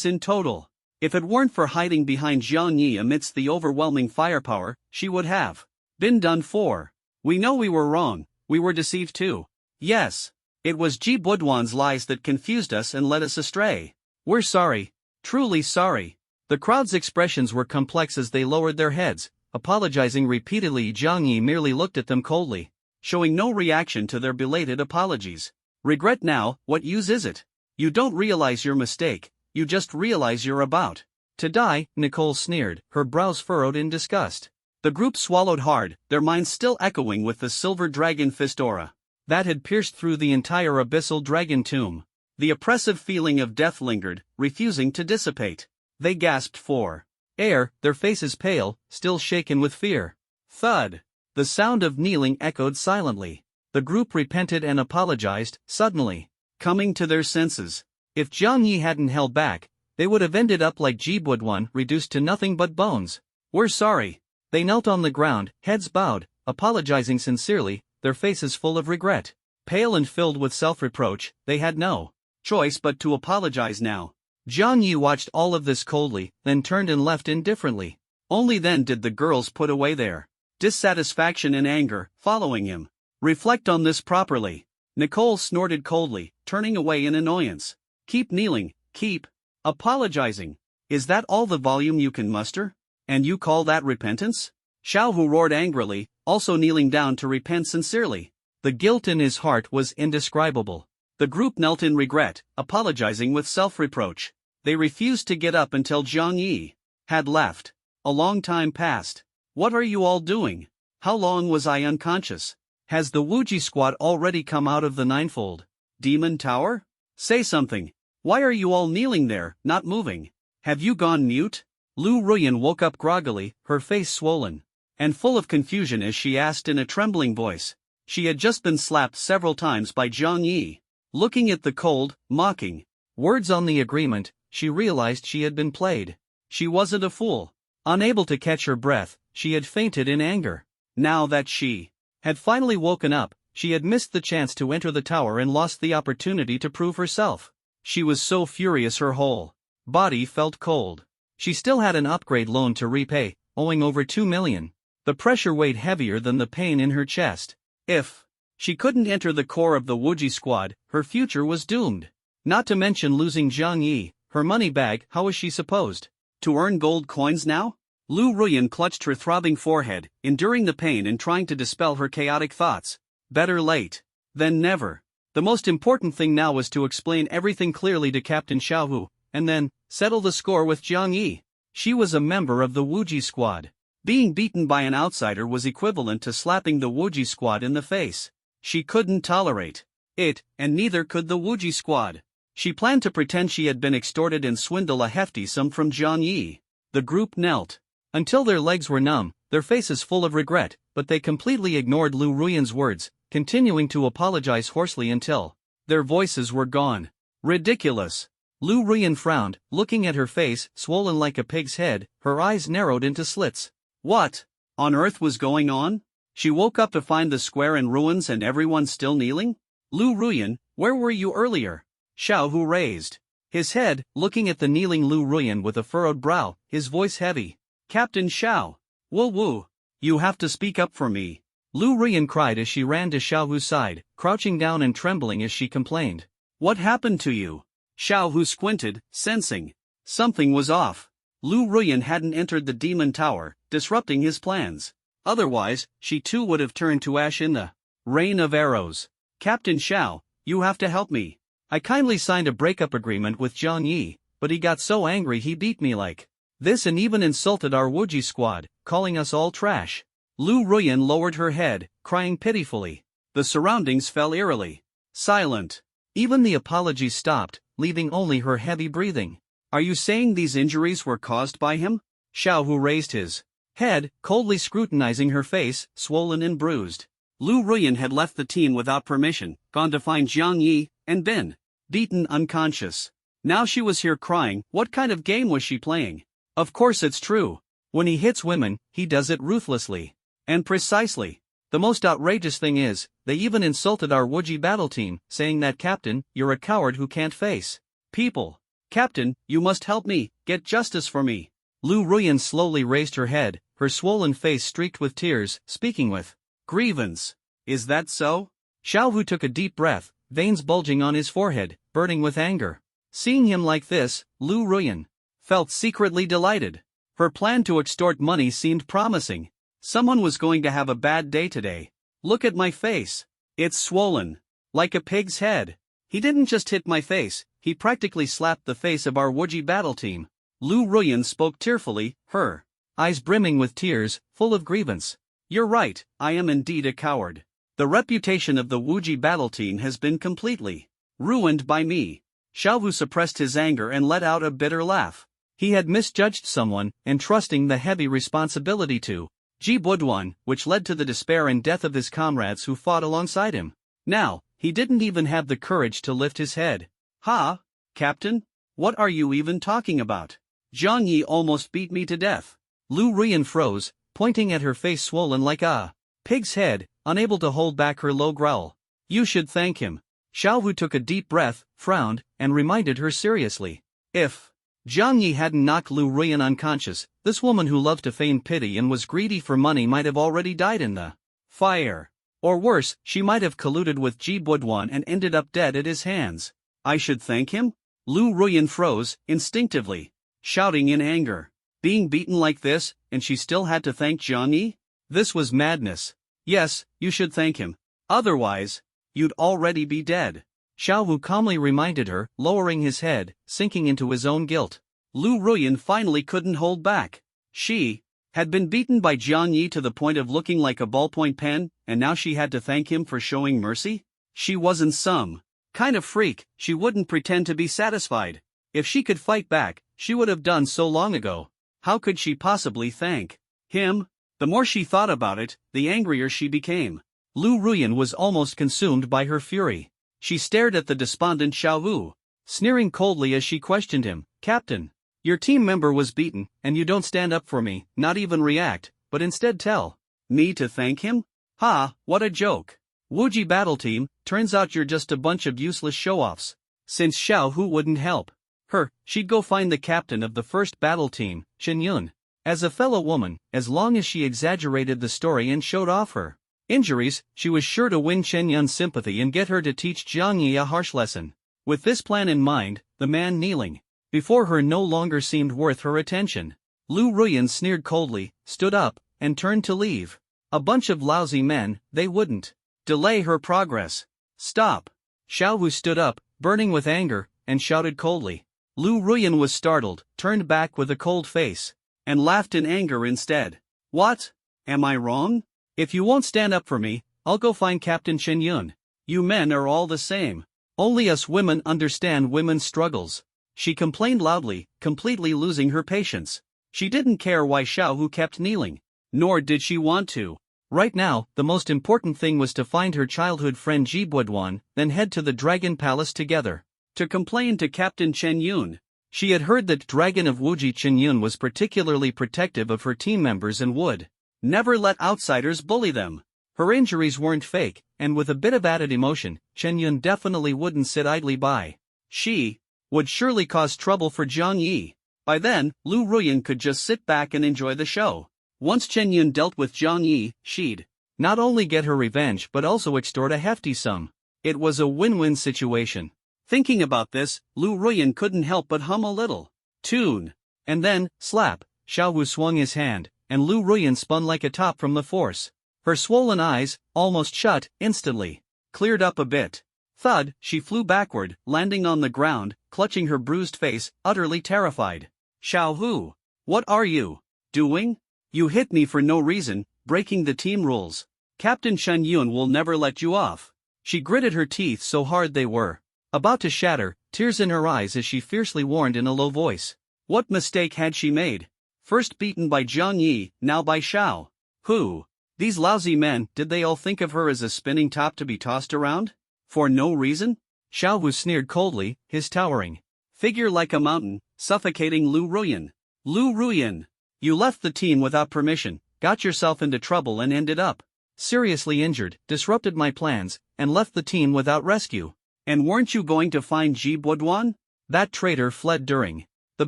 in total. If it weren't for hiding behind Jiang Yi amidst the overwhelming firepower, she would have been done for. We know we were wrong, we were deceived too. Yes, it was Ji Budwan's lies that confused us and led us astray. We're sorry, truly sorry. The crowd's expressions were complex as they lowered their heads, apologizing repeatedly. Jiang Yi merely looked at them coldly, showing no reaction to their belated apologies. Regret now, what use is it? You don't realize your mistake, you just realize you're about to die, Nicole sneered, her brows furrowed in disgust. The group swallowed hard, their minds still echoing with the silver dragon fist aura that had pierced through the entire abyssal dragon tomb. The oppressive feeling of death lingered, refusing to dissipate. They gasped for air, their faces pale, still shaken with fear. Thud. The sound of kneeling echoed silently. The group repented and apologized, suddenly coming to their senses. If Jiang Yi hadn't held back, they would have ended up like Ji Budwan, reduced to nothing but bones. We're sorry. They knelt on the ground, heads bowed, apologizing sincerely, their faces full of regret. Pale and filled with self-reproach, they had no choice but to apologize now. Jiang Yi watched all of this coldly, then turned and left indifferently. Only then did the girls put away their dissatisfaction and anger, following him. Reflect on this properly. Nicole snorted coldly, turning away in annoyance. Keep kneeling, keep apologizing. Is that all the volume you can muster? And you call that repentance? Xiao Hu roared angrily, also kneeling down to repent sincerely. The guilt in his heart was indescribable. The group knelt in regret, apologizing with self-reproach. They refused to get up until Jiang Yi had left. A long time passed. What are you all doing? How long was I unconscious? Has the Wuji squad already come out of the ninefold demon tower? Say something. Why are you all kneeling there, not moving? Have you gone mute? Lu Ruyan woke up groggily, her face swollen and full of confusion as she asked in a trembling voice. She had just been slapped several times by Jiang Yi. Looking at the cold, mocking words on the agreement, she realized she had been played. She wasn't a fool. Unable to catch her breath, she had fainted in anger. Now that she had finally woken up, she had missed the chance to enter the tower and lost the opportunity to prove herself. She was so furious her whole body felt cold. She still had an upgrade loan to repay, owing over 2 million. The pressure weighed heavier than the pain in her chest. If she couldn't enter the core of the Wuji squad, her future was doomed. Not to mention losing Jiang Yi, her money bag. How was she supposed to earn gold coins now? Lu Ruyan clutched her throbbing forehead, enduring the pain and trying to dispel her chaotic thoughts. Better late than never. The most important thing now was to explain everything clearly to Captain Xiaohu, and then settle the score with Jiang Yi. She was a member of the Wuji squad. Being beaten by an outsider was equivalent to slapping the Wuji squad in the face. She couldn't tolerate it, and neither could the Wuji squad. She planned to pretend she had been extorted and swindle a hefty sum from Jiang Yi. The group knelt until their legs were numb, their faces full of regret, but they completely ignored Lu Ruyan's words, continuing to apologize hoarsely until their voices were gone. Ridiculous. Lu Ruyan frowned, looking at her face, swollen like a pig's head, her eyes narrowed into slits. What on earth was going on? She woke up to find the square in ruins and everyone still kneeling? Lu Ruyan, where were you earlier? Xiaohu raised his head, looking at the kneeling Lu Ruyan with a furrowed brow, his voice heavy. Captain Xiao. Wu, you have to speak up for me. Lu Ruyan cried as she ran to Xiaohu's side, crouching down and trembling as she complained. What happened to you? Xiaohu squinted, sensing something was off. Lu Ruyan hadn't entered the demon tower, disrupting his plans. Otherwise, she too would have turned to ash in the rain of arrows. Captain Xiao, you have to help me. I kindly signed a breakup agreement with Jiang Yi, but he got so angry he beat me like this and even insulted our Wuji squad, calling us all trash. Lu Ruyan lowered her head, crying pitifully. The surroundings fell eerily silent. Even the apologies stopped, leaving only her heavy breathing. Are you saying these injuries were caused by him? Xiaohu raised his head, coldly scrutinizing her face, swollen and bruised. Lu Ruyan had left the team without permission, gone to find Jiang Yi, and been beaten unconscious. Now she was here crying. What kind of game was she playing? Of course it's true. When he hits women, he does it ruthlessly and precisely. The most outrageous thing is, they even insulted our Wuji battle team, saying that, Captain, you're a coward who can't face people. Captain, you must help me, get justice for me. Lu Ruyan slowly raised her head, her swollen face streaked with tears, speaking with grievance. Is that so? Xiaohu took a deep breath, veins bulging on his forehead, burning with anger. Seeing him like this, Lu Ruyan felt secretly delighted. Her plan to extort money seemed promising. Someone was going to have a bad day today. Look at my face. It's swollen like a pig's head. He didn't just hit my face, he practically slapped the face of our Wuji battle team. Lu Ruyan spoke tearfully, her eyes brimming with tears, full of grievance. You're right, I am indeed a coward. The reputation of the Wuji battle team has been completely ruined by me. Xiaohu suppressed his anger and let out a bitter laugh. He had misjudged someone, entrusting the heavy responsibility to Ji Buduan, which led to the despair and death of his comrades who fought alongside him. Now, he didn't even have the courage to lift his head. Ha, Captain? What are you even talking about? Jiang Yi almost beat me to death. Lu Ruyan froze, pointing at her face swollen like a pig's head, unable to hold back her low growl. You should thank him. Xiaohu took a deep breath, frowned, and reminded her seriously. If Jiang Yi hadn't knocked Lu Ruyan unconscious, this woman who loved to feign pity and was greedy for money might have already died in the fire. Or worse, she might have colluded with Ji Buduan and ended up dead at his hands. I should thank him? Lu Ruyan froze, instinctively, shouting in anger. Being beaten like this, and she still had to thank Jiang Yi? This was madness. Yes, you should thank him. Otherwise, you'd already be dead. Xiaohu calmly reminded her, lowering his head, sinking into his own guilt. Lu Ruyan finally couldn't hold back. She had been beaten by Jiang Yi to the point of looking like a ballpoint pen, and now she had to thank him for showing mercy? She wasn't some kind of freak, she wouldn't pretend to be satisfied. If she could fight back, she would have done so long ago. How could she possibly thank him? The more she thought about it, the angrier she became. Lu Ruyan was almost consumed by her fury. She stared at the despondent Xiaohu, sneering coldly as she questioned him. Captain, your team member was beaten, and you don't stand up for me, not even react, but instead tell me to thank him? Ha, what a joke. Wuji battle team, turns out you're just a bunch of useless show-offs. Since Xiaohu wouldn't help her, she'd go find the captain of the first battle team, Shen Yun. As a fellow woman, as long as she exaggerated the story and showed off her injuries, she was sure to win Chen Yun's sympathy and get her to teach Jiang Yi a harsh lesson. With this plan in mind, the man kneeling before her no longer seemed worth her attention. Lu Ruyan sneered coldly, stood up, and turned to leave. A bunch of lousy men, they wouldn't delay her progress. Stop! Xiao Hu stood up, burning with anger, and shouted coldly. Lu Ruyan was startled, turned back with a cold face, and laughed in anger instead. What? Am I wrong? If you won't stand up for me, I'll go find Captain Chen Yun. You men are all the same. Only us women understand women's struggles. She complained loudly, completely losing her patience. She didn't care why Xiao Hu kept kneeling. Nor did she want to. Right now, the most important thing was to find her childhood friend Ji Buoduan, then head to the Dragon Palace together. To complain to Captain Chen Yun. She had heard that Dragon of Wuji Chen Yun was particularly protective of her team members and would never let outsiders bully them. Her injuries weren't fake, and with a bit of added emotion, Chen Yun definitely wouldn't sit idly by. She would surely cause trouble for Jiang Yi. By then, Lu Ruyan could just sit back and enjoy the show. Once Chen Yun dealt with Jiang Yi, she'd not only get her revenge but also extort a hefty sum. It was a win-win situation. Thinking about this, Lu Ruyan couldn't help but hum a little tune. And then, slap, Xiao Wu swung his hand, and Lu Ruyan spun like a top from the force. Her swollen eyes, almost shut, instantly cleared up a bit. Thud, she flew backward, landing on the ground, clutching her bruised face, utterly terrified. Xiao Hu, what are you doing? You hit me for no reason, breaking the team rules. Captain Chen Yun will never let you off. She gritted her teeth so hard they were about to shatter, tears in her eyes as she fiercely warned in a low voice. What mistake had she made? First beaten by Jiang Yi, now by Xiao Hu. These lousy men, did they all think of her as a spinning top to be tossed around? For no reason? Xiao Hu sneered coldly, his towering figure like a mountain, suffocating Lu Ruyan. Lu Ruyan, you left the team without permission, got yourself into trouble and ended up seriously injured, disrupted my plans, and left the team without rescue. And weren't you going to find Ji Buoduan? That traitor fled during the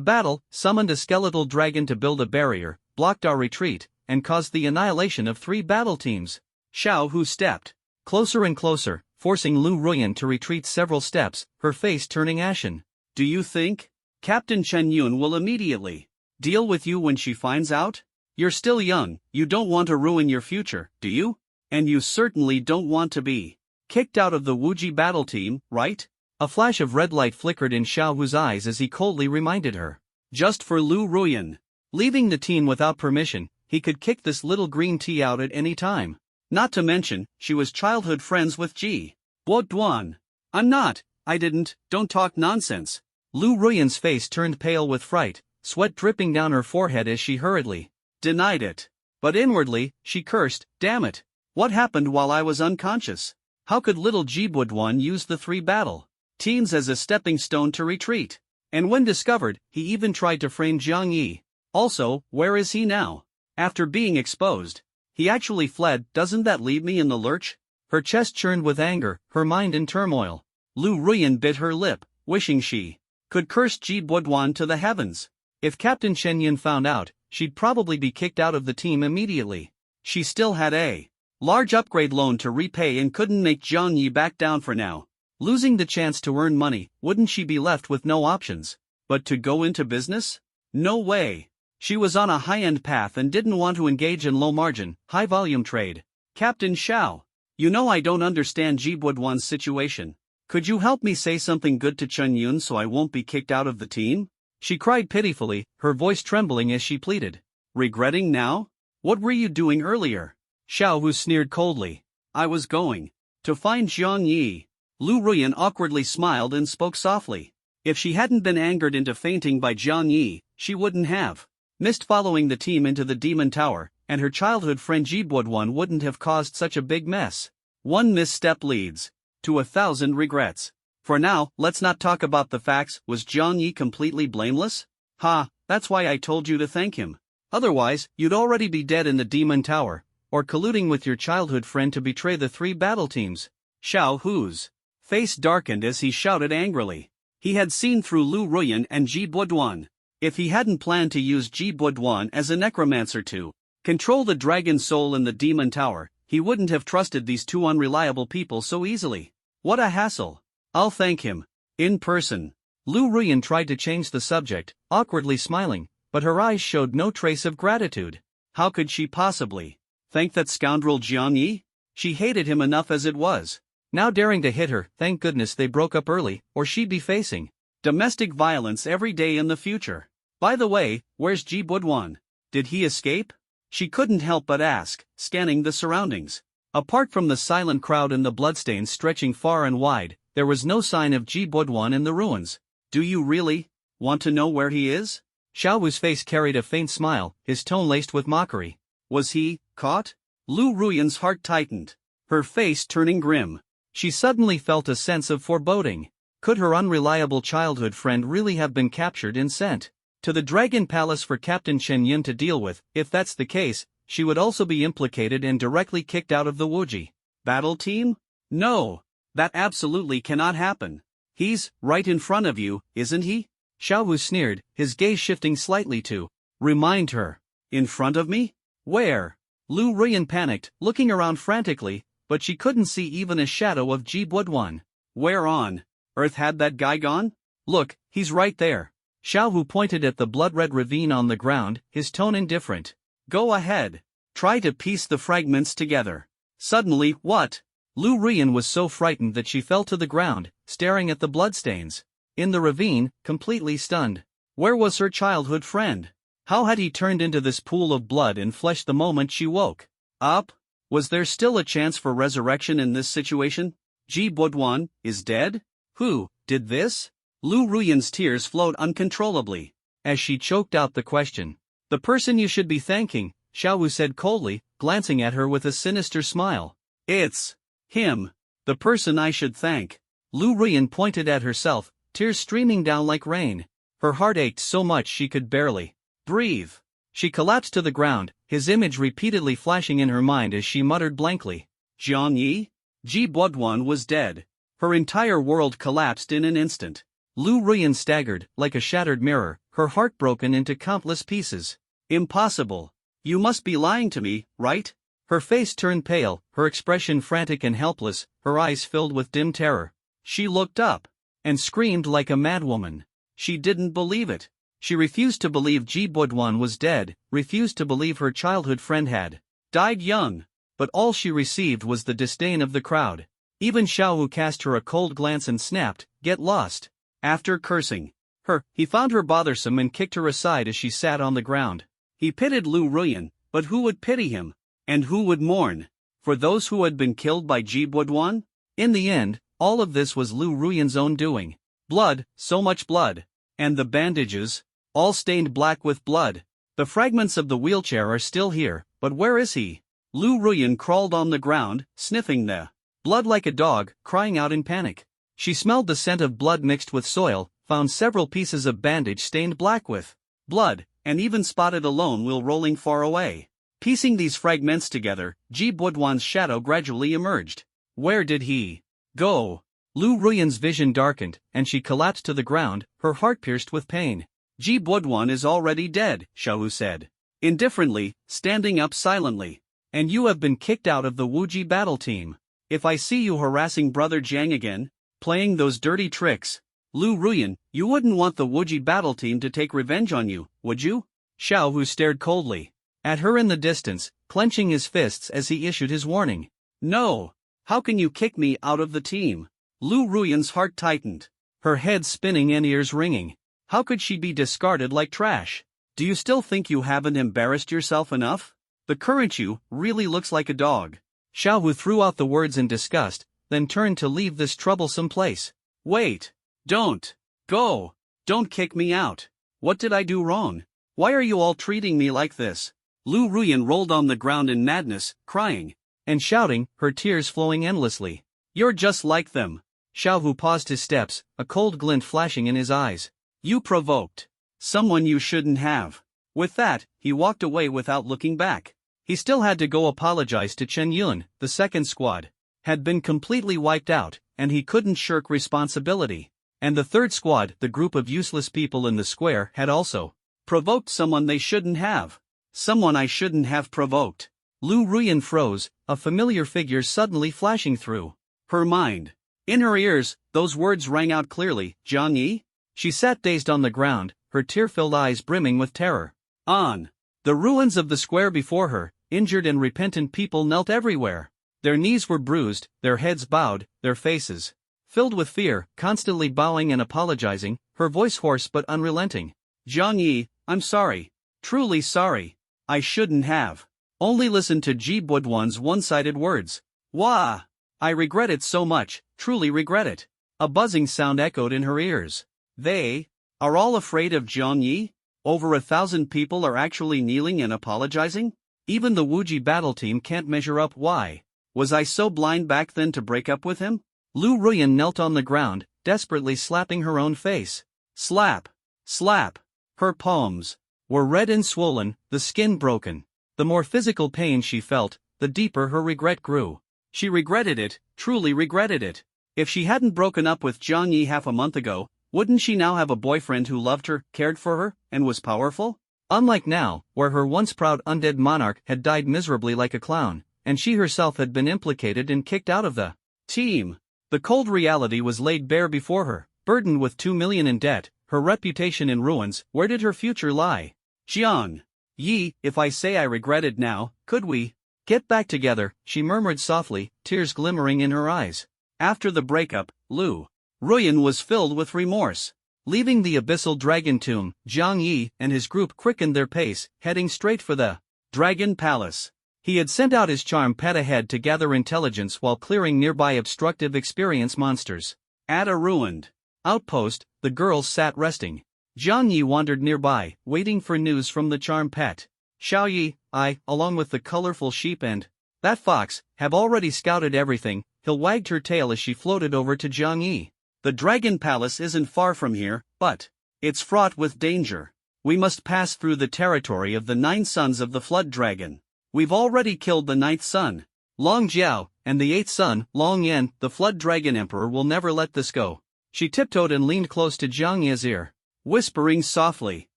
battle, summoned a skeletal dragon to build a barrier, blocked our retreat, and caused the annihilation of 3 battle teams. Xiao Hu stepped closer and closer, forcing Lu Ruyan to retreat several steps, her face turning ashen. Do you think Captain Chen Yun will immediately deal with you when she finds out? You're still young, you don't want to ruin your future, do you? And you certainly don't want to be kicked out of the Wuji battle team, right? A flash of red light flickered in Xiao Hu's eyes as he coldly reminded her. Just for Lu Ruyan leaving the team without permission, he could kick this little green tea out at any time. Not to mention, she was childhood friends with Ji Buoduan. Don't talk nonsense. Lu Ruyan's face turned pale with fright, sweat dripping down her forehead as she hurriedly denied it. But inwardly, she cursed, damn it. What happened while I was unconscious? How could little Ji Buoduan use the 3 battle teams as a stepping stone to retreat? And when discovered, he even tried to frame Jiang Yi. Also, where is he now? After being exposed, he actually fled. Doesn't that leave me in the lurch? Her chest churned with anger, her mind in turmoil. Lu Ruyan bit her lip, wishing she could curse Ji Buoduan to the heavens. If Captain Chen Yun found out, she'd probably be kicked out of the team immediately. She still had a large upgrade loan to repay and couldn't make Jiang Yi back down for now. Losing the chance to earn money, wouldn't she be left with no options but to go into business? No way. She was on a high-end path and didn't want to engage in low-margin, high-volume trade. Captain Xiao, you know I don't understand Ji Buoduan's situation. Could you help me say something good to Chen Yun so I won't be kicked out of the team? She cried pitifully, her voice trembling as she pleaded. Regretting now? What were you doing earlier? Xiao Hu sneered coldly. I was going to find Jiang Yi. Lu Ruyan awkwardly smiled and spoke softly. If she hadn't been angered into fainting by Jiang Yi, she wouldn't have missed following the team into the Demon Tower, and her childhood friend Ji Buoduan wouldn't have caused such a big mess. One misstep leads to 1,000 regrets. For now, let's not talk about the facts. Was Jiang Yi completely blameless? Ha, that's why I told you to thank him. Otherwise, you'd already be dead in the Demon Tower, or colluding with your childhood friend to betray the 3 battle teams. Xiao Hu's face darkened as he shouted angrily. He had seen through Lu Ruyan and Ji Buoduan. If he hadn't planned to use Ji Buoduan as a necromancer to control the dragon soul in the Demon Tower, he wouldn't have trusted these 2 unreliable people so easily. What a hassle. I'll thank him in person. Lu Ruyan tried to change the subject, awkwardly smiling, but her eyes showed no trace of gratitude. How could she possibly thank that scoundrel Jiang Yi? She hated him enough as it was. Now daring to hit her, thank goodness they broke up early, or she'd be facing domestic violence every day in the future. By the way, where's Ji Budwan? Did he escape? She couldn't help but ask, scanning the surroundings. Apart from the silent crowd and the bloodstains stretching far and wide, there was no sign of Ji Budwan in the ruins. Do you really want to know where he is? Xiao Wu's face carried a faint smile, his tone laced with mockery. Was he caught? Lu Ruyan's heart tightened, her face turning grim. She suddenly felt a sense of foreboding. Could her unreliable childhood friend really have been captured and sent to the Dragon Palace for Captain Chen Yun to deal with? If that's the case, she would also be implicated and directly kicked out of the Wuji battle team? No, that absolutely cannot happen. He's right in front of you, isn't he? Xiao Wu sneered, his gaze shifting slightly to remind her. In front of me? Where? Lu Ruyan panicked, looking around frantically, but she couldn't see even a shadow of Ji Budwan. Where on earth had that guy gone? Look, he's right there. Xiao Wu pointed at the blood-red ravine on the ground, his tone indifferent. Go ahead. Try to piece the fragments together. Suddenly, what? Lu Ruyan was so frightened that she fell to the ground, staring at the bloodstains in the ravine, completely stunned. Where was her childhood friend? How had he turned into this pool of blood and flesh the moment she woke up? Was there still a chance for resurrection in this situation? Ji Budwan is dead? Who did this? Lu Ruyan's tears flowed uncontrollably as she choked out the question. The person you should be thanking, Xiao Wu said coldly, glancing at her with a sinister smile. It's him, the person I should thank. Lu Ruyan pointed at herself, tears streaming down like rain. Her heart ached so much she could barely breathe. She collapsed to the ground, his image repeatedly flashing in her mind as she muttered blankly. Jiang Yi? Ji Budwan was dead. Her entire world collapsed in an instant. Lu Ruyan staggered, like a shattered mirror, her heart broken into countless pieces. Impossible. You must be lying to me, right? Her face turned pale, her expression frantic and helpless, her eyes filled with dim terror. She looked up and screamed like a madwoman. She didn't believe it. She refused to believe Ji Budwan was dead, refused to believe her childhood friend had died young. But all she received was the disdain of the crowd. Even Xiao Wu cast her a cold glance and snapped, "Get lost." After cursing her, he found her bothersome and kicked her aside as she sat on the ground. He pitied Lu Ruyan, but who would pity him? And who would mourn for those who had been killed by Ji Budwan? In the end, all of this was Lu Ruyan's own doing. Blood, so much blood. And the bandages, all stained black with blood. The fragments of the wheelchair are still here, but where is he? Lu Ruyan crawled on the ground, sniffing the blood like a dog, crying out in panic. She smelled the scent of blood mixed with soil, found several pieces of bandage stained black with blood, and even spotted a lone wheel rolling far away. Piecing these fragments together, Ji Budwan's shadow gradually emerged. Where did he go? Lu Ruyan's vision darkened, and she collapsed to the ground, her heart pierced with pain. Ji Budwan is already dead, Xiao Wu said indifferently, standing up silently. And you have been kicked out of the Wuji battle team. If I see you harassing Brother Jiang again, playing those dirty tricks, Lu Ruyan, you wouldn't want the Wuji battle team to take revenge on you, would you? Xiao Wu stared coldly at her in the distance, clenching his fists as he issued his warning. No! How can you kick me out of the team? Lu Ruyan's heart tightened, her head spinning and ears ringing. How could she be discarded like trash? Do you still think you haven't embarrassed yourself enough? The current you really looks like a dog. Xiao Wu threw out the words in disgust, then turned to leave this troublesome place. Wait! Don't! Go! Don't kick me out! What did I do wrong? Why are you all treating me like this? Lu Ruyan rolled on the ground in madness, crying and shouting, her tears flowing endlessly. You're just like them. Xiao Wu paused his steps, a cold glint flashing in his eyes. You provoked someone you shouldn't have. With that, he walked away without looking back. He still had to go apologize to Chen Yun. The second squad had been completely wiped out, and he couldn't shirk responsibility. And the third squad, the group of useless people in the square, had also provoked someone they shouldn't have. Someone I shouldn't have provoked. Lu Ruyan froze, a familiar figure suddenly flashing through her mind. In her ears, those words rang out clearly, Jiang Yi? She sat dazed on the ground, her tear-filled eyes brimming with terror. On the ruins of the square before her, injured and repentant people knelt everywhere. Their knees were bruised, their heads bowed, their faces filled with fear, constantly bowing and apologizing, her voice hoarse but unrelenting. Jiang Yi, I'm sorry. Truly sorry. I shouldn't have. Only listened to Ji Budwan's one-sided words. Wah! I regret it so much, truly regret it. A buzzing sound echoed in her ears. They are all afraid of Jiang Yi? Over 1,000 people are actually kneeling and apologizing? Even the Wuji battle team can't measure up. Why? Was I so blind back then to break up with him? Lu Ruyan knelt on the ground, desperately slapping her own face. Slap! Slap! Her palms were red and swollen, the skin broken. The more physical pain she felt, the deeper her regret grew. She regretted it, truly regretted it. If she hadn't broken up with Jiang Yi half a month ago, wouldn't she now have a boyfriend who loved her, cared for her, and was powerful? Unlike now, where her once proud undead monarch had died miserably like a clown, and she herself had been implicated and kicked out of the team. The cold reality was laid bare before her. Burdened with 2 million in debt, her reputation in ruins, where did her future lie? Jiang Yi, if I say I regret it now, could we get back together? She murmured softly, tears glimmering in her eyes. After the breakup, Lu Ruyan was filled with remorse. Leaving the abyssal dragon tomb, Jiang Yi and his group quickened their pace, heading straight for the Dragon Palace. He had sent out his charm pet ahead to gather intelligence while clearing nearby obstructive experience monsters. At a ruined outpost, the girls sat resting. Jiang Yi wandered nearby, waiting for news from the charm pet. Xiao Yi, I, along with the colorful sheep and that fox, have already scouted everything. Hill wagged her tail as she floated over to Jiang Yi. The Dragon Palace isn't far from here, but it's fraught with danger. We must pass through the territory of the 9 sons of the Flood Dragon. We've already killed the 9th son, Long Jiao, and the 8th son, Long Yan. The Flood Dragon Emperor will never let this go. She tiptoed and leaned close to Jiang Yi's ear, whispering softly.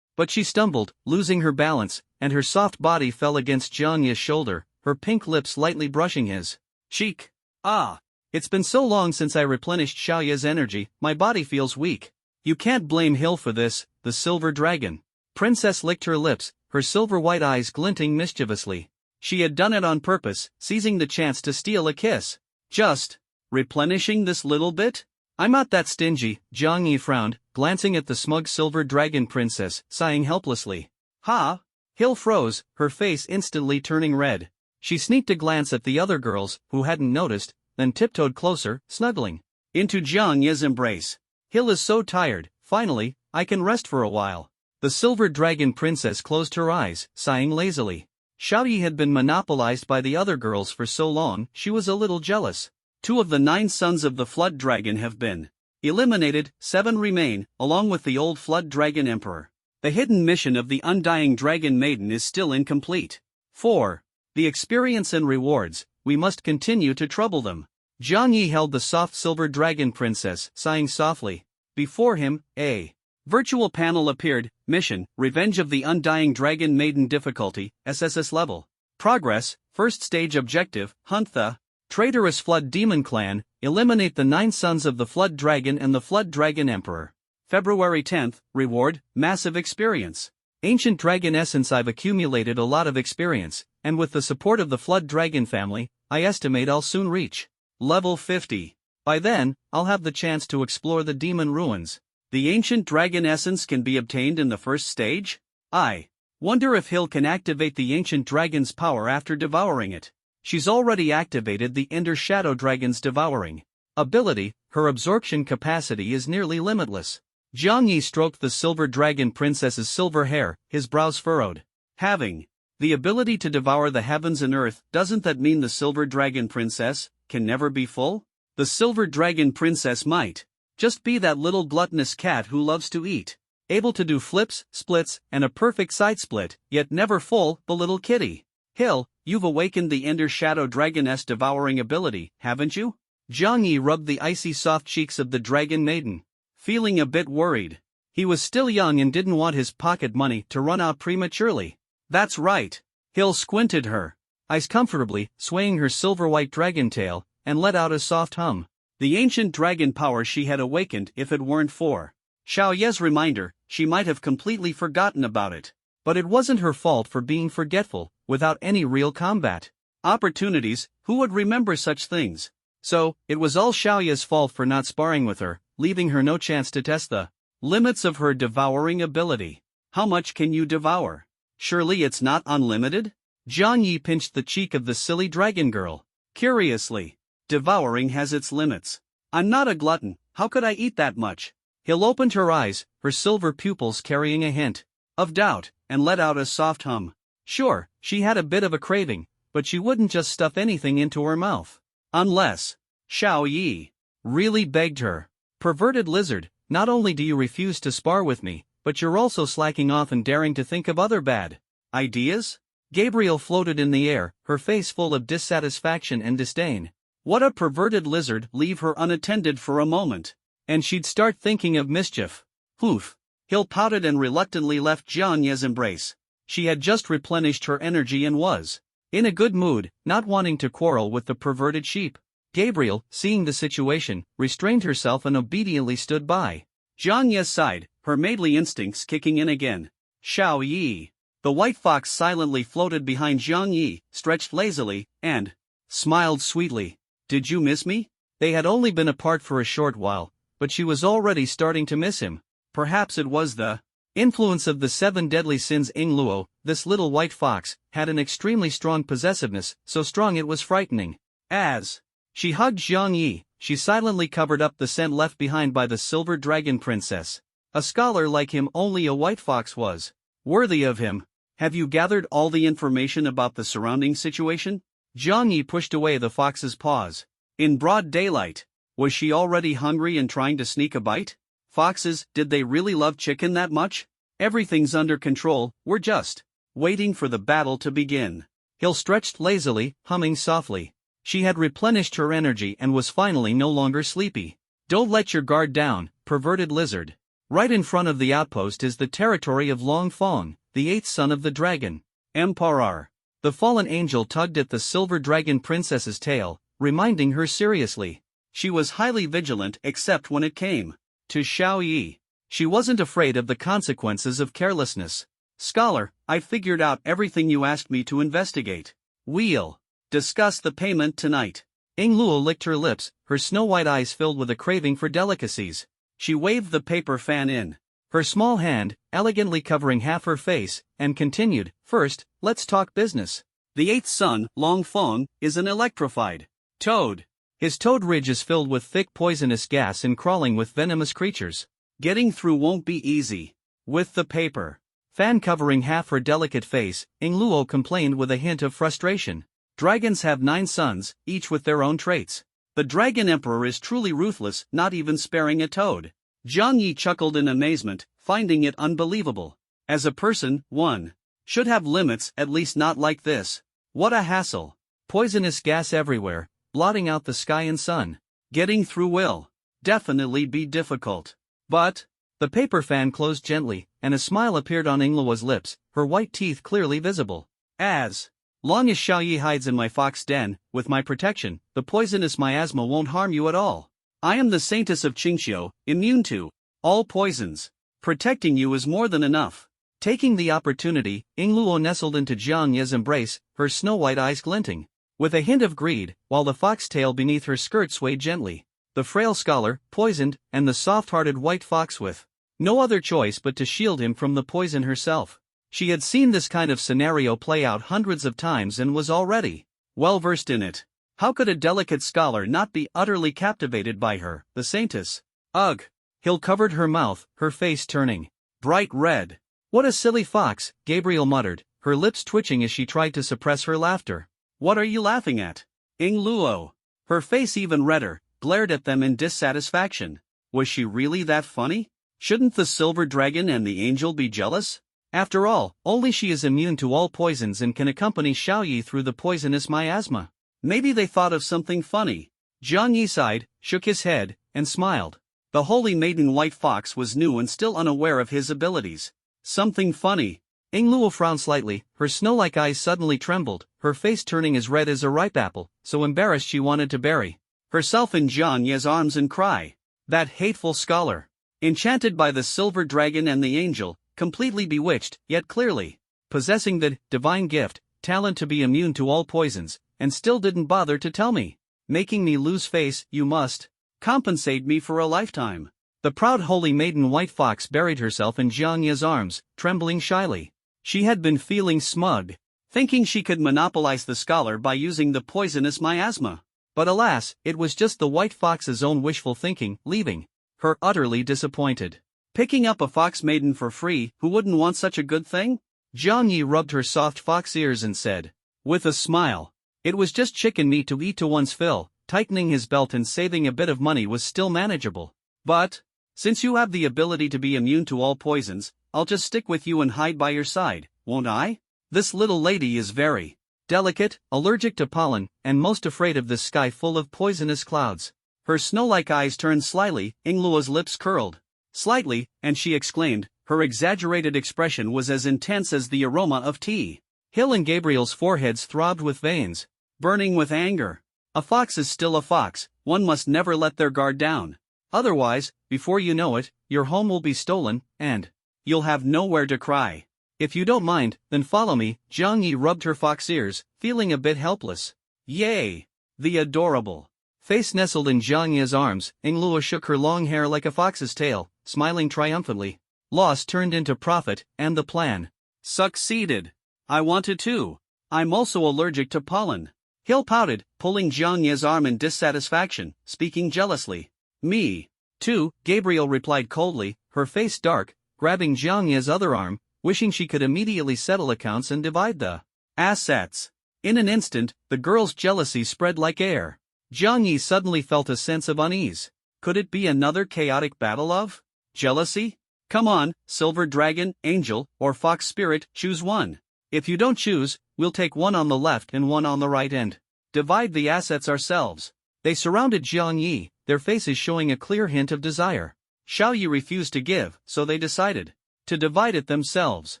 But she stumbled, losing her balance, and her soft body fell against Jiang Yi's shoulder, her pink lips lightly brushing his cheek. Ah! It's been so long since I replenished Xiao Yi's energy, my body feels weak. You can't blame Hill for this, the silver dragon. Princess licked her lips, her silver white eyes glinting mischievously. She had done it on purpose, seizing the chance to steal a kiss. Just replenishing this little bit? I'm not that stingy, Jiang Yi frowned, glancing at the smug silver dragon princess, sighing helplessly. Ha! Hill froze, her face instantly turning red. She sneaked a glance at the other girls, who hadn't noticed, then tiptoed closer, snuggling into Jiang Yi's embrace. Hill is so tired, finally, I can rest for a while. The silver dragon princess closed her eyes, sighing lazily. Xiao Yi had been monopolized by the other girls for so long, she was a little jealous. 2 of the 9 sons of the Flood Dragon have been eliminated, 7 remain, along with the old Flood Dragon Emperor. The hidden mission of the Undying Dragon Maiden is still incomplete. 4. The experience and rewards, we must continue to trouble them. Jiang Yi held the soft silver dragon princess, sighing softly. Before him, a virtual panel appeared. Mission, Revenge of the Undying Dragon Maiden. Difficulty, SSS-level. Progress, first stage objective, hunt the traitorous Flood Demon Clan, eliminate the 9 sons of the Flood Dragon and the Flood Dragon Emperor. February 10th, reward, massive experience. Ancient Dragon Essence. I've accumulated a lot of experience, and with the support of the Flood Dragon family, I estimate I'll soon reach level 50. By then, I'll have the chance to explore the demon ruins. The Ancient Dragon Essence can be obtained in the first stage? I wonder if Hill can activate the Ancient Dragon's power after devouring it. She's already activated the Ender Shadow Dragon's devouring ability, her absorption capacity is nearly limitless. Jiang Yi stroked the silver dragon princess's silver hair, his brows furrowed. Having the ability to devour the heavens and earth, doesn't that mean the silver dragon princess can never be full? The silver dragon princess might just be that little gluttonous cat who loves to eat, able to do flips, splits, and a perfect side split, yet never full. The little kitty. Hill, you've awakened the Ender Shadow Dragoness devouring ability, haven't you? Jiang Yi rubbed the icy soft cheeks of the dragon maiden, feeling a bit worried. He was still young and didn't want his pocket money to run out prematurely. That's right. Hill squinted her eyes comfortably, swaying her silver-white dragon tail, and let out a soft hum. The ancient dragon power she had awakened. If it weren't for Xiao Ye's reminder, she might have completely forgotten about it. But it wasn't her fault for being forgetful, without any real combat opportunities. Who would remember such things? So, it was all Xiao Ye's fault for not sparring with her, leaving her no chance to test the limits of her devouring ability. How much can you devour? Surely it's not unlimited? Jiang Yi pinched the cheek of the silly dragon girl. Curiously, devouring has its limits. I'm not a glutton, how could I eat that much? Hill opened her eyes, her silver pupils carrying a hint of doubt, and let out a soft hum. Sure, she had a bit of a craving, but she wouldn't just stuff anything into her mouth. Unless Xiao Yi really begged her. Perverted lizard, not only do you refuse to spar with me, but you're also slacking off and daring to think of other bad ideas? Gabriel floated in the air, her face full of dissatisfaction and disdain. What a perverted lizard, leave her unattended for a moment, and she'd start thinking of mischief. Oof. Hill pouted and reluctantly left Jiang Ye's embrace. She had just replenished her energy and was in a good mood, not wanting to quarrel with the perverted sheep. Gabriel, seeing the situation, restrained herself and obediently stood by. Jiang Ye sighed, her maidly instincts kicking in again. Xiao Yi. The white fox silently floated behind Jiang Yi, stretched lazily, and smiled sweetly. Did you miss me? They had only been apart for a short while, but she was already starting to miss him. Perhaps it was the influence of the 7 deadly sins. Ing Luo, this little white fox, had an extremely strong possessiveness, so strong it was frightening. As she hugged Jiang Yi, she silently covered up the scent left behind by the silver dragon princess. A scholar like him, only a white fox was worthy of him. Have you gathered all the information about the surrounding situation? Jiang Yi pushed away the fox's paws. In broad daylight. Was she already hungry and trying to sneak a bite? Foxes, did they really love chicken that much? Everything's under control, we're just waiting for the battle to begin. Hill stretched lazily, humming softly. She had replenished her energy and was finally no longer sleepy. Don't let your guard down, perverted lizard. Right in front of the outpost is the territory of Long Fong, the 8th son of the dragon Emperor. The fallen angel tugged at the silver dragon princess's tail, reminding her seriously. She was highly vigilant except when it came to Xiao Yi. She wasn't afraid of the consequences of carelessness. Scholar, I figured out everything you asked me to investigate. We'll discuss the payment tonight. Ing Luo licked her lips, her snow-white eyes filled with a craving for delicacies. She waved the paper fan in her small hand, elegantly covering half her face, and continued, first, let's talk business. The 8th son, Long Fong, is an electrified toad. His toad ridge is filled with thick poisonous gas and crawling with venomous creatures. Getting through won't be easy. With the paper fan covering half her delicate face, Ing Luo complained with a hint of frustration. Dragons have 9 sons, each with their own traits. The dragon emperor is truly ruthless, not even sparing a toad. Jiang Yi chuckled in amazement, finding it unbelievable. As a person, one should have limits, at least not like this. What a hassle. Poisonous gas everywhere, blotting out the sky and sun. Getting through will definitely be difficult. But the paper fan closed gently, and a smile appeared on Ing Luo's lips, her white teeth clearly visible. As long as Xiao Yi hides in my fox den, with my protection, the poisonous miasma won't harm you at all. I am the saintess of Qingxiu, immune to all poisons. Protecting you is more than enough. Taking the opportunity, Ing Luo nestled into Jiang Ye's embrace, her snow-white eyes glinting with a hint of greed, while the foxtail beneath her skirt swayed gently. The frail scholar, poisoned, and the soft-hearted white fox with no other choice but to shield him from the poison herself. She had seen this kind of scenario play out hundreds of times and was already well versed in it. How could a delicate scholar not be utterly captivated by her, the saintess? Ugh! Hill covered her mouth, her face turning bright red. What a silly fox, Gabriel muttered, her lips twitching as she tried to suppress her laughter. What are you laughing at? Ing Luo, her face even redder, glared at them in dissatisfaction. Was she really that funny? Shouldn't the silver dragon and the angel be jealous? After all, only she is immune to all poisons and can accompany Xiao Yi through the poisonous miasma. Maybe they thought of something funny. Jiang Yi sighed, shook his head, and smiled. The holy maiden white fox was new and still unaware of his abilities. Something funny. Ing Luo frowned slightly, her snow-like eyes suddenly trembled, her face turning as red as a ripe apple, so embarrassed she wanted to bury herself in Jiang Ye's arms and cry. That hateful scholar. Enchanted by the silver dragon and the angel, completely bewitched, yet clearly possessing the divine gift, talent to be immune to all poisons, and still didn't bother to tell me. Making me lose face, you must compensate me for a lifetime. The proud holy maiden White Fox buried herself in Jiang Yi's arms, trembling shyly. She had been feeling smug, thinking she could monopolize the scholar by using the poisonous miasma. But alas, it was just the White Fox's own wishful thinking, leaving her utterly disappointed. Picking up a fox maiden for free, who wouldn't want such a good thing? Jiang Yi rubbed her soft fox ears and said, with a smile, it was just chicken meat to eat to one's fill. Tightening his belt and saving a bit of money was still manageable. But since you have the ability to be immune to all poisons, I'll just stick with you and hide by your side, won't I? This little lady is very delicate, allergic to pollen, and most afraid of the sky full of poisonous clouds. Her snow-like eyes turned slyly, Yingluo's lips curled slightly, and she exclaimed. Her exaggerated expression was as intense as the aroma of tea. Hill and Gabriel's foreheads throbbed with veins burning with anger. A fox is still a fox, one must never let their guard down. Otherwise, before you know it, your home will be stolen, and you'll have nowhere to cry. If you don't mind, then follow me. Jiang Yi rubbed her fox ears, feeling a bit helpless. Yay! The adorable face nestled in Jiang Yi's arms. Yingluo shook her long hair like a fox's tail, smiling triumphantly. Loss turned into profit, and the plan succeeded. I wanted to. I'm also allergic to pollen. Hill pouted, pulling Jiang Yi's arm in dissatisfaction, speaking jealously. Me, too, Gabriel replied coldly, her face dark, grabbing Jiang Yi's other arm, wishing she could immediately settle accounts and divide the assets. In an instant, the girl's jealousy spread like air. Jiang Yi suddenly felt a sense of unease. Could it be another chaotic battle of jealousy? Come on, Silver Dragon, Angel, or Fox Spirit, choose one. If you don't choose, we'll take one on the left and one on the right and divide the assets ourselves. They surrounded Jiang Yi, their faces showing a clear hint of desire. Xiao Yi refused to give, so they decided to divide it themselves.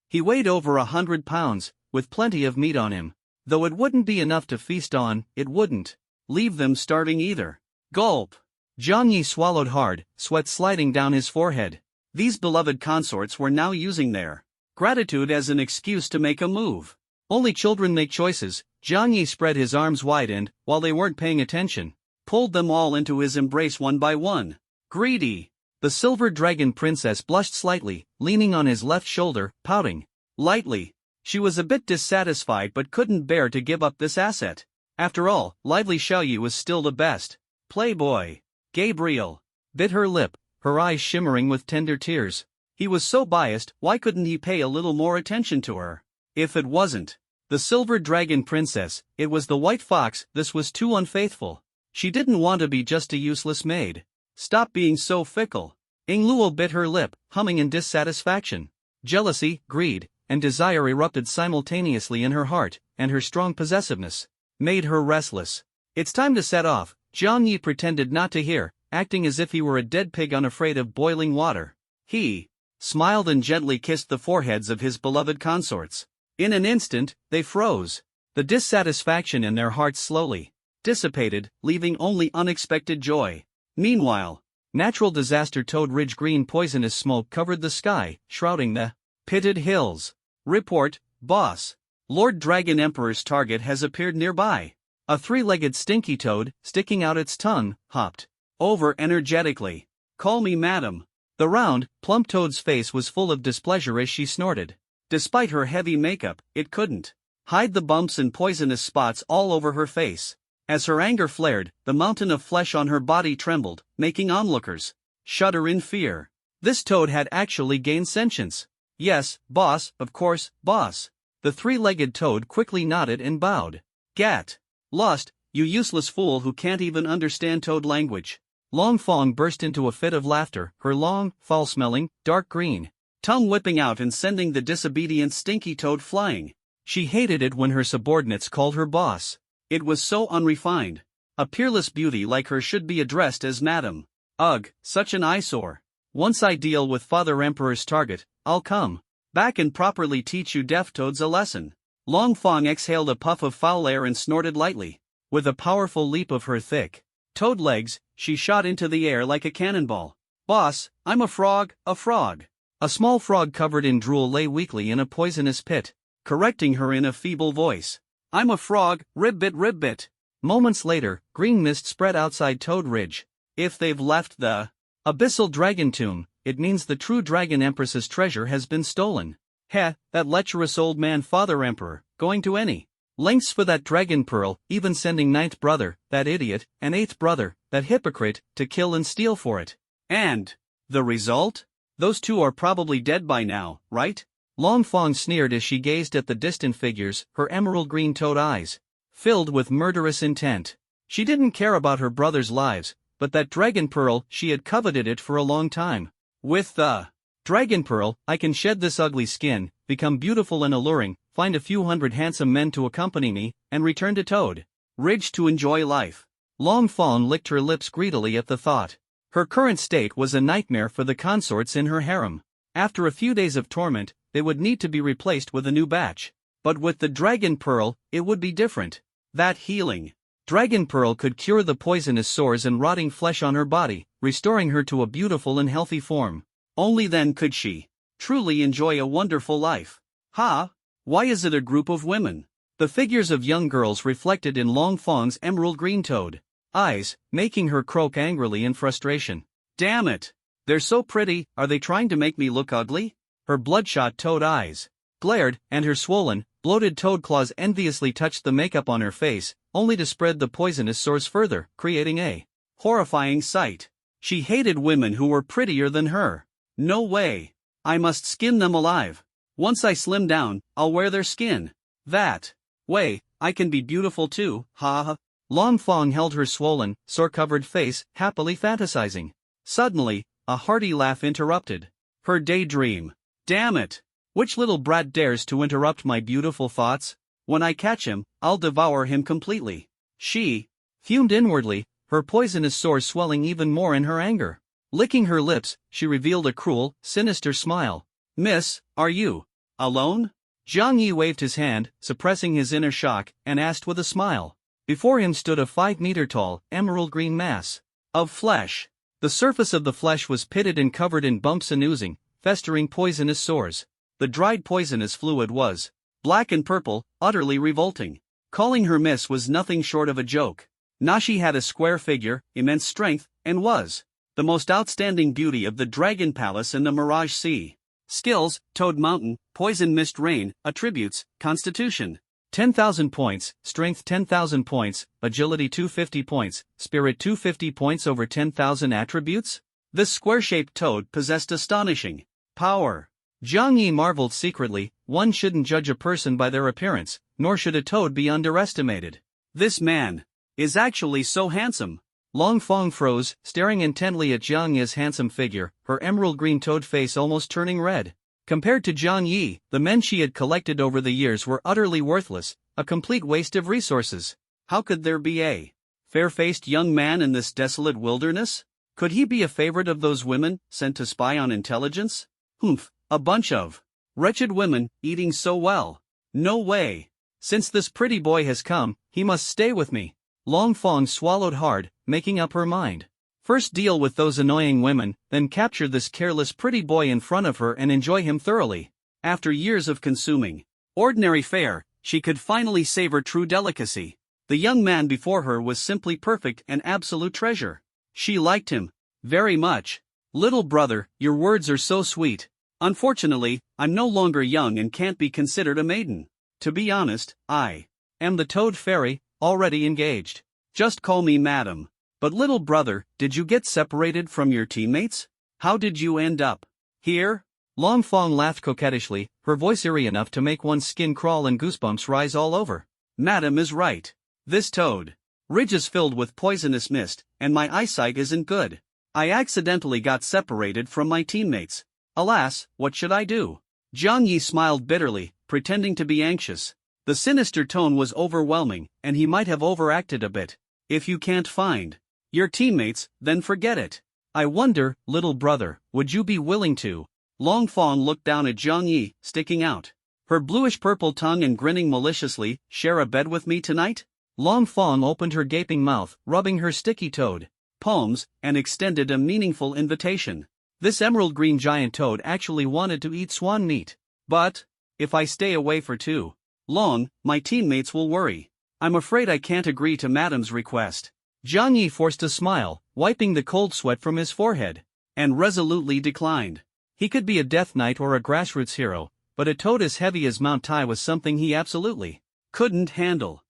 He weighed over 100 pounds, with plenty of meat on him. Though it wouldn't be enough to feast on, it wouldn't leave them starving either. Gulp! Jiang Yi swallowed hard, sweat sliding down his forehead. These beloved consorts were now using their gratitude as an excuse to make a move. Only children make choices. Jiang Yi spread his arms wide and, while they weren't paying attention, pulled them all into his embrace one by one. Greedy! The silver dragon princess blushed slightly, leaning on his left shoulder, pouting lightly. She was a bit dissatisfied but couldn't bear to give up this asset. After all, lively Xiao Yi was still the best playboy. Gabriel bit her lip, her eyes shimmering with tender tears. He was so biased, why couldn't he pay a little more attention to her? If it wasn't the silver dragon princess, it was the white fox. This was too unfaithful. She didn't want to be just a useless maid. Stop being so fickle. Yingluo bit her lip, humming in dissatisfaction. Jealousy, greed, and desire erupted simultaneously in her heart, and her strong possessiveness made her restless. It's time to set off. Jiang Yi pretended not to hear, acting as if he were a dead pig unafraid of boiling water. He smiled and gently kissed the foreheads of his beloved consorts. In an instant, they froze. The dissatisfaction in their hearts slowly dissipated, leaving only unexpected joy. Meanwhile, natural disaster Toad Ridge green poisonous smoke covered the sky, shrouding the pitted hills. Report, boss. Lord Dragon Emperor's target has appeared nearby. A three-legged stinky toad, sticking out its tongue, hopped over energetically. Call me madam. The round, plump toad's face was full of displeasure as she snorted. Despite her heavy makeup, it couldn't hide the bumps and poisonous spots all over her face. As her anger flared, the mountain of flesh on her body trembled, making onlookers shudder in fear. This toad had actually gained sentience. Yes, boss, of course, boss. The three-legged toad quickly nodded and bowed. Gat. Lost, you useless fool who can't even understand toad language. Long Fong burst into a fit of laughter, her long, foul-smelling, dark green tongue whipping out and sending the disobedient stinky toad flying. She hated it when her subordinates called her boss. It was so unrefined. A peerless beauty like her should be addressed as madam. Ugh, such an eyesore. Once I deal with Father Emperor's target, I'll come back and properly teach you deaf toads a lesson. Long Fong exhaled a puff of foul air and snorted lightly. With a powerful leap of her thick toad legs, she shot into the air like a cannonball. Boss, I'm a frog, a frog. A small frog covered in drool lay weakly in a poisonous pit, correcting her in a feeble voice. I'm a frog, ribbit ribbit. Moments later, green mist spread outside Toad Ridge. If they've left the abyssal dragon tomb, it means the true dragon empress's treasure has been stolen. Heh, that lecherous old man father emperor, going to any lengths for that dragon pearl, even sending ninth brother, that idiot, and eighth brother, that hypocrite, to kill and steal for it. And the result? Those two are probably dead by now, right? Long Fong sneered as she gazed at the distant figures, her emerald green toad eyes filled with murderous intent. She didn't care about her brother's lives, but that dragon pearl, she had coveted it for a long time. With the dragon pearl, I can shed this ugly skin, become beautiful and alluring, find a few hundred handsome men to accompany me, and return to Toad Ridge to enjoy life. Long Fawn licked her lips greedily at the thought. Her current state was a nightmare for the consorts in her harem. After a few days of torment, they would need to be replaced with a new batch. But with the dragon pearl, it would be different. That healing dragon pearl could cure the poisonous sores and rotting flesh on her body, restoring her to a beautiful and healthy form. Only then could she truly enjoy a wonderful life. Ha! Why is it a group of women? The figures of young girls reflected in Long Fong's emerald green toad eyes, making her croak angrily in frustration. Damn it! They're so pretty, are they trying to make me look ugly? Her bloodshot toad eyes glared, and her swollen, bloated toad claws enviously touched the makeup on her face, only to spread the poisonous sores further, creating a horrifying sight. She hated women who were prettier than her. No way! I must skin them alive. Once I slim down, I'll wear their skin. That way, I can be beautiful too, ha ha. Long Fong held her swollen, sore-covered face, happily fantasizing. Suddenly, a hearty laugh interrupted her daydream. Damn it! Which little brat dares to interrupt my beautiful thoughts? When I catch him, I'll devour him completely. She fumed inwardly, her poisonous sores swelling even more in her anger. Licking her lips, she revealed a cruel, sinister smile. Miss, are you alone? Zhang Yi waved his hand, suppressing his inner shock, and asked with a smile. Before him stood a 5-meter-tall, emerald green mass of flesh. The surface of the flesh was pitted and covered in bumps and oozing, festering poisonous sores. The dried poisonous fluid was black and purple, utterly revolting. Calling her miss was nothing short of a joke. Nashi had a square figure, immense strength, and was the most outstanding beauty of the Dragon Palace and the Mirage Sea. Skills: Toad Mountain, Poison Mist Rain. Attributes: Constitution 10,000 points, Strength 10,000 points, Agility 250 points, Spirit 250 points over 10,000 attributes? This square-shaped toad possessed astonishing power. Zhang Yi marveled secretly, one shouldn't judge a person by their appearance, nor should a toad be underestimated. This man is actually so handsome. Long Fong froze, staring intently at Zhang Yi's handsome figure, her emerald green toad face almost turning red. Compared to Zhang Yi, the men she had collected over the years were utterly worthless, a complete waste of resources. How could there be a fair-faced young man in this desolate wilderness? Could he be a favorite of those women, sent to spy on intelligence? Humph, a bunch of wretched women, eating so well. No way. Since this pretty boy has come, he must stay with me. Long Fong swallowed hard, making up her mind. First deal with those annoying women, then capture this careless pretty boy in front of her and enjoy him thoroughly. After years of consuming ordinary fare, she could finally savor true delicacy. The young man before her was simply perfect and absolute treasure. She liked him very much. Little brother, your words are so sweet. Unfortunately, I'm no longer young and can't be considered a maiden. To be honest, I am the Toad Fairy, already engaged. Just call me madam. But little brother, did you get separated from your teammates? How did you end up here? Long Fong laughed coquettishly, her voice eerie enough to make one's skin crawl and goosebumps rise all over. Madam is right. This Toad Ridge is filled with poisonous mist, and my eyesight isn't good. I accidentally got separated from my teammates. Alas, what should I do? Zhang Yi smiled bitterly, pretending to be anxious. The sinister tone was overwhelming, and he might have overacted a bit. If you can't find your teammates, then forget it. I wonder, little brother, would you be willing to? Long Fong looked down at Zhang Yi, sticking out her bluish-purple tongue and grinning maliciously. Share a bed with me tonight? Long Fong opened her gaping mouth, rubbing her sticky toad palms, and extended a meaningful invitation. This emerald green giant toad actually wanted to eat swan meat. But, if I stay away for too long, my teammates will worry. I'm afraid I can't agree to Madam's request. Jiang Yi forced a smile, wiping the cold sweat from his forehead, and resolutely declined. He could be a death knight or a grassroots hero, but a toad as heavy as Mount Tai was something he absolutely couldn't handle.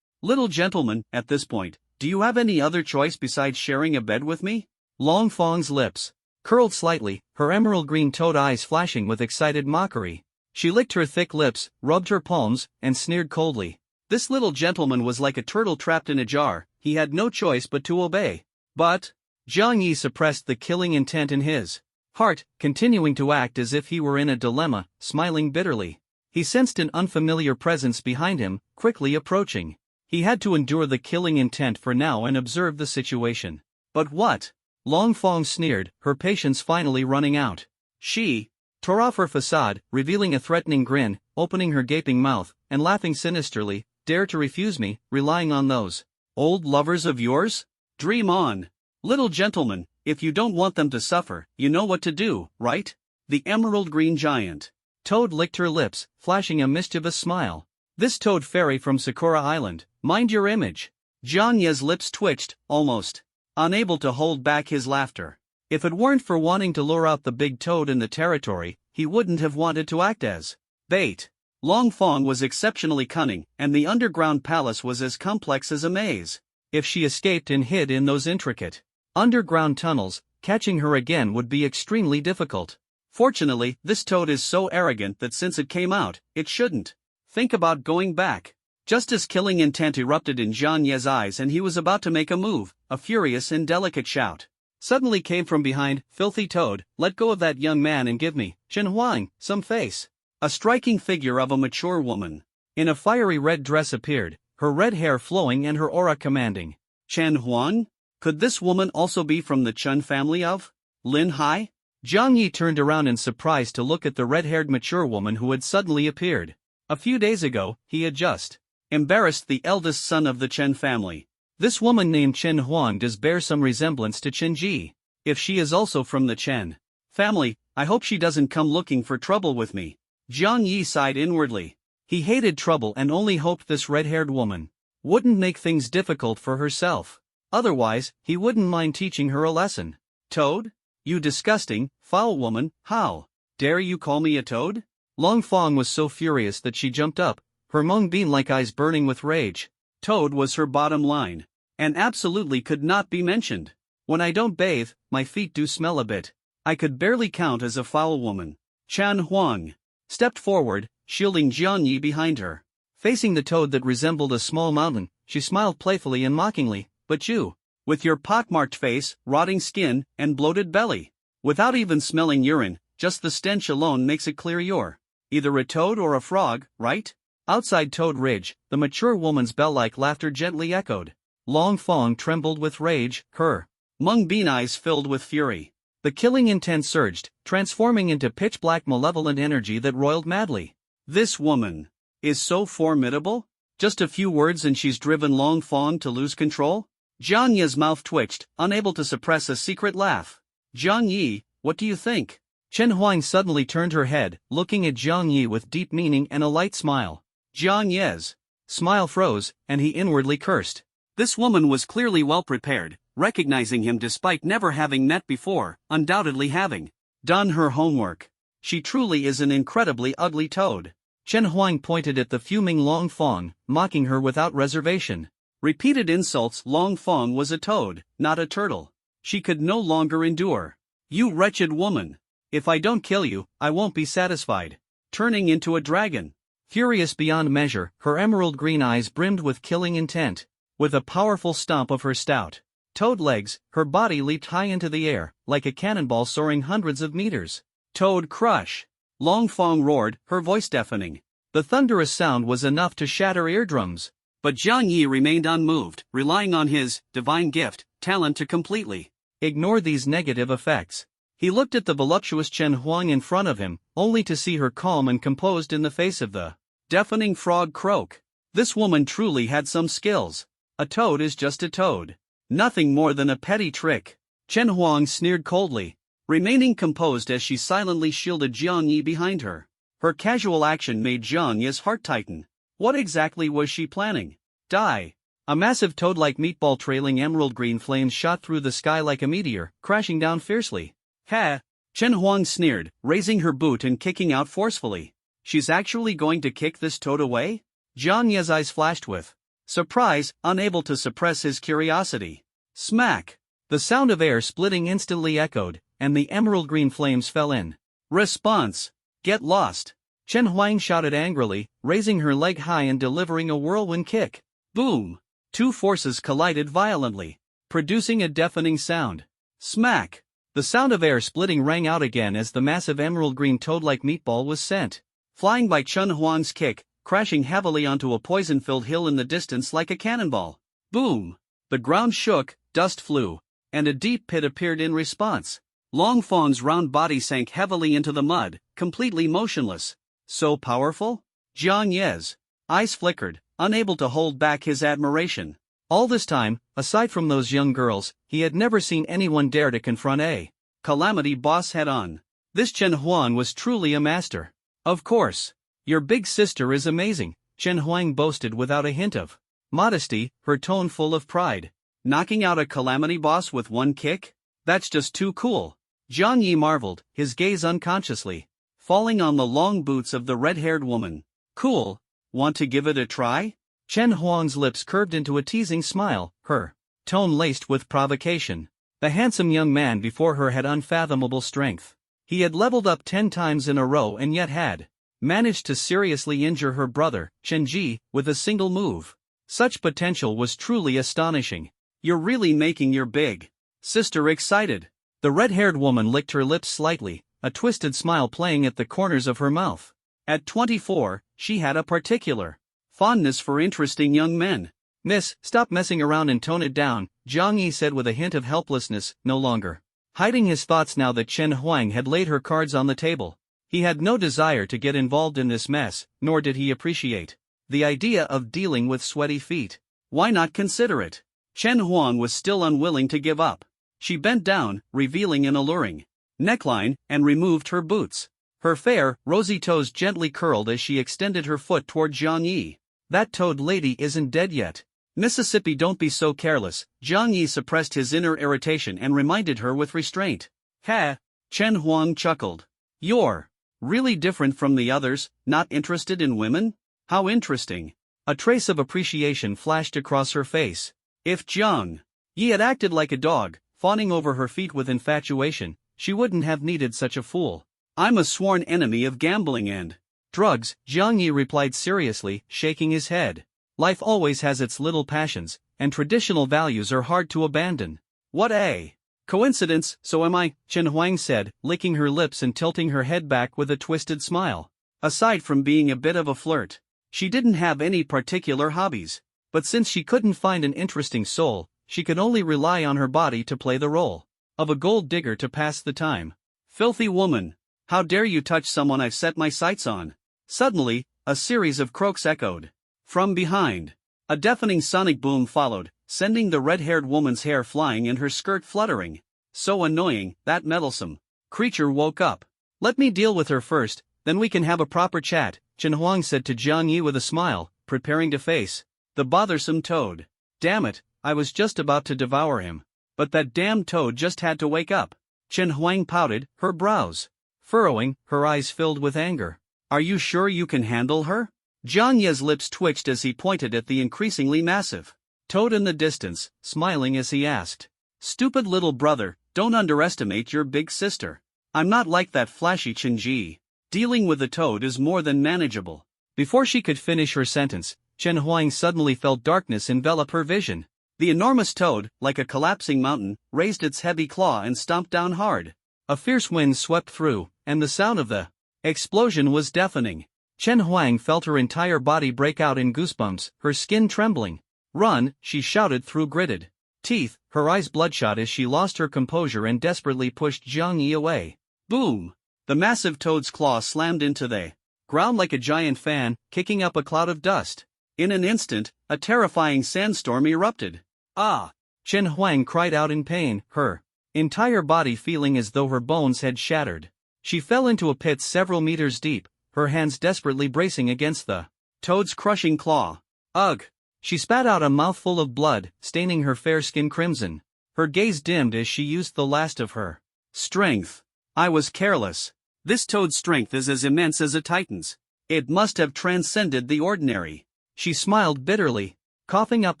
Little gentleman, at this point, do you have any other choice besides sharing a bed with me? Long Fong's lips curled slightly, her emerald green toad eyes flashing with excited mockery. She licked her thick lips, rubbed her palms, and sneered coldly. This little gentleman was like a turtle trapped in a jar, he had no choice but to obey. But Jiang Yi suppressed the killing intent in his heart, continuing to act as if he were in a dilemma, smiling bitterly. He sensed an unfamiliar presence behind him, quickly approaching. He had to endure the killing intent for now and observe the situation. But what? Long Fong sneered, her patience finally running out. She tore off her facade, revealing a threatening grin, opening her gaping mouth, and laughing sinisterly. Dare to refuse me, relying on those old lovers of yours? Dream on. Little gentleman, if you don't want them to suffer, you know what to do, right? The emerald green giant toad licked her lips, flashing a mischievous smile. This toad fairy from Sakura Island, mind your image. Jiang Yi's lips twitched, almost unable to hold back his laughter. If it weren't for wanting to lure out the big toad in the territory, he wouldn't have wanted to act as bait. Long Fong was exceptionally cunning, and the underground palace was as complex as a maze. If she escaped and hid in those intricate underground tunnels, catching her again would be extremely difficult. Fortunately, this toad is so arrogant that since it came out, it shouldn't think about going back. Just as killing intent erupted in Jiang Yi's eyes and he was about to make a move, a furious and delicate shout suddenly came from behind. Filthy toad, let go of that young man and give me, Chen Huang, some face. A striking figure of a mature woman in a fiery red dress appeared, her red hair flowing and her aura commanding. Chen Huang? Could this woman also be from the Chen family of Lin Hai? Jiang Yi turned around in surprise to look at the red-haired mature woman who had suddenly appeared. A few days ago, he had just embarrassed the eldest son of the Chen family. This woman named Chen Huang does bear some resemblance to Chen Ji. If she is also from the Chen family, I hope she doesn't come looking for trouble with me. Jiang Yi sighed inwardly. He hated trouble and only hoped this red-haired woman wouldn't make things difficult for herself. Otherwise, he wouldn't mind teaching her a lesson. Toad? You disgusting, foul woman, how dare you call me a toad? Long Fong was so furious that she jumped up, her mung bean-like eyes burning with rage. Toad was her bottom line, and absolutely could not be mentioned. When I don't bathe, my feet do smell a bit. I could barely count as a foul woman. Chen Huang stepped forward, shielding Jiang Yi behind her. Facing the toad that resembled a small mountain, she smiled playfully and mockingly. But you, with your pockmarked face, rotting skin, and bloated belly, without even smelling urine, just the stench alone makes it clear you're either a toad or a frog, right? Outside Toad Ridge, the mature woman's bell-like laughter gently echoed. Long Fong trembled with rage, her mung bean eyes filled with fury. The killing intent surged, transforming into pitch-black malevolent energy that roiled madly. This woman is so formidable? Just a few words and she's driven Long Fong to lose control? Jiang Yi's mouth twitched, unable to suppress a secret laugh. Jiang Yi, what do you think? Chen Huang suddenly turned her head, looking at Jiang Yi with deep meaning and a light smile. Jiang Yi's smile froze, and he inwardly cursed. This woman was clearly well prepared, recognizing him despite never having met before, undoubtedly having done her homework. She truly is an incredibly ugly toad. Chen Huang pointed at the fuming Long Fong, mocking her without reservation. Repeated insults. Long Fong was a toad, not a turtle. She could no longer endure. You wretched woman! If I don't kill you, I won't be satisfied. Turning into a dragon. Furious beyond measure, her emerald green eyes brimmed with killing intent. With a powerful stomp of her stout toad legs, her body leaped high into the air, like a cannonball soaring hundreds of meters. Toad crush! Long Fong roared, her voice deafening. The thunderous sound was enough to shatter eardrums. But Jiang Yi remained unmoved, relying on his divine gift, talent to completely ignore these negative effects. He looked at the voluptuous Chen Huang in front of him, only to see her calm and composed in the face of the deafening frog croak. This woman truly had some skills. A toad is just a toad. Nothing more than a petty trick. Chen Huang sneered coldly, remaining composed as she silently shielded Jiang Yi behind her. Her casual action made Jiang Yi's heart tighten. What exactly was she planning? Die. A massive toad-like meatball trailing emerald green flames shot through the sky like a meteor, crashing down fiercely. Ha! Chen Huang sneered, raising her boot and kicking out forcefully. She's actually going to kick this toad away? Jiang Yi's eyes flashed with surprise, unable to suppress his curiosity. Smack! The sound of air splitting instantly echoed, and the emerald green flames fell in response. Get lost! Chen Huang shouted angrily, raising her leg high and delivering a whirlwind kick. Boom! Two forces collided violently, producing a deafening sound. Smack! The sound of air splitting rang out again as the massive emerald green toad-like meatball was sent flying by Chen Huang's kick, crashing heavily onto a poison-filled hill in the distance like a cannonball. Boom! The ground shook, dust flew, and a deep pit appeared in response. Long Feng's round body sank heavily into the mud, completely motionless. So powerful? Jiang Yi's eyes flickered, unable to hold back his admiration. All this time, aside from those young girls, he had never seen anyone dare to confront a Calamity boss head-on. This Chen Huang was truly a master. Of course. Your big sister is amazing, Chen Huang boasted without a hint of modesty, her tone full of pride. Knocking out a Calamity boss with one kick? That's just too cool. Jiang Yi marveled, his gaze unconsciously falling on the long boots of the red-haired woman. Cool. Want to give it a try? Chen Huang's lips curved into a teasing smile, her tone laced with provocation. The handsome young man before her had unfathomable strength. He had leveled up 10 times in a row and yet had managed to seriously injure her brother, Chen Ji, with a single move. Such potential was truly astonishing. You're really making your big sister excited. The red-haired woman licked her lips slightly, a twisted smile playing at the corners of her mouth. At 24, she had a particular fondness for interesting young men. Miss, stop messing around and tone it down, Jiang Yi said with a hint of helplessness, no longer hiding his thoughts now that Chen Huang had laid her cards on the table. He had no desire to get involved in this mess, nor did he appreciate the idea of dealing with sweaty feet. Why not consider it? Chen Huang was still unwilling to give up. She bent down, revealing an alluring neckline, and removed her boots. Her fair, rosy toes gently curled as she extended her foot toward Jiang Yi. That toad lady isn't dead yet. Mississippi, don't be so careless. Jiang Yi suppressed his inner irritation and reminded her with restraint. Ha! Chen Huang chuckled. You're really different from the others, not interested in women? How interesting. A trace of appreciation flashed across her face. If Jiang Yi had acted like a dog, fawning over her feet with infatuation, she wouldn't have needed such a fool. I'm a sworn enemy of gambling and drugs, Jiang Yi replied seriously, shaking his head. Life always has its little passions, and traditional values are hard to abandon. What a coincidence, so am I, Chen Huang said, licking her lips and tilting her head back with a twisted smile. Aside from being a bit of a flirt, she didn't have any particular hobbies. But since she couldn't find an interesting soul, she could only rely on her body to play the role of a gold digger to pass the time. Filthy woman! How dare you touch someone I've set my sights on? Suddenly, a series of croaks echoed from behind. A deafening sonic boom followed, sending the red-haired woman's hair flying and her skirt fluttering. So annoying, that meddlesome creature woke up. Let me deal with her first, then we can have a proper chat, Chen Huang said to Jiang Yi with a smile, preparing to face the bothersome toad. Damn it, I was just about to devour him. But that damn toad just had to wake up. Chen Huang pouted, her brows furrowing, her eyes filled with anger. Are you sure you can handle her? Jiang Yi's lips twitched as he pointed at the increasingly massive toad in the distance, smiling as he asked. Stupid little brother, don't underestimate your big sister. I'm not like that flashy Chen Ji. Dealing with the toad is more than manageable. Before she could finish her sentence, Chen Huang suddenly felt darkness envelop her vision. The enormous toad, like a collapsing mountain, raised its heavy claw and stomped down hard. A fierce wind swept through, and the sound of the explosion was deafening. Chen Huang felt her entire body break out in goosebumps, her skin trembling. Run, she shouted through gritted teeth, her eyes bloodshot as she lost her composure and desperately pushed Jiang Yi away. Boom! The massive toad's claw slammed into the ground like a giant fan, kicking up a cloud of dust. In an instant, a terrifying sandstorm erupted. Ah! Chen Huang cried out in pain, her entire body feeling as though her bones had shattered. She fell into a pit several meters deep, her hands desperately bracing against the toad's crushing claw. Ugh! She spat out a mouthful of blood, staining her fair skin crimson. Her gaze dimmed as she used the last of her strength. I was careless. This toad's strength is as immense as a titan's. It must have transcended the ordinary. She smiled bitterly, coughing up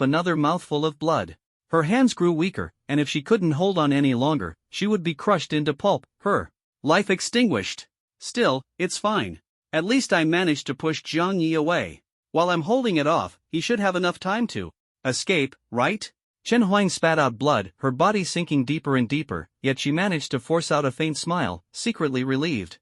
another mouthful of blood. Her hands grew weaker, and if she couldn't hold on any longer, she would be crushed into pulp, her life extinguished. Still, it's fine. At least I managed to push Jiang Yi away. While I'm holding it off, he should have enough time to escape, right? Chen Huang spat out blood, her body sinking deeper and deeper, yet she managed to force out a faint smile, secretly relieved.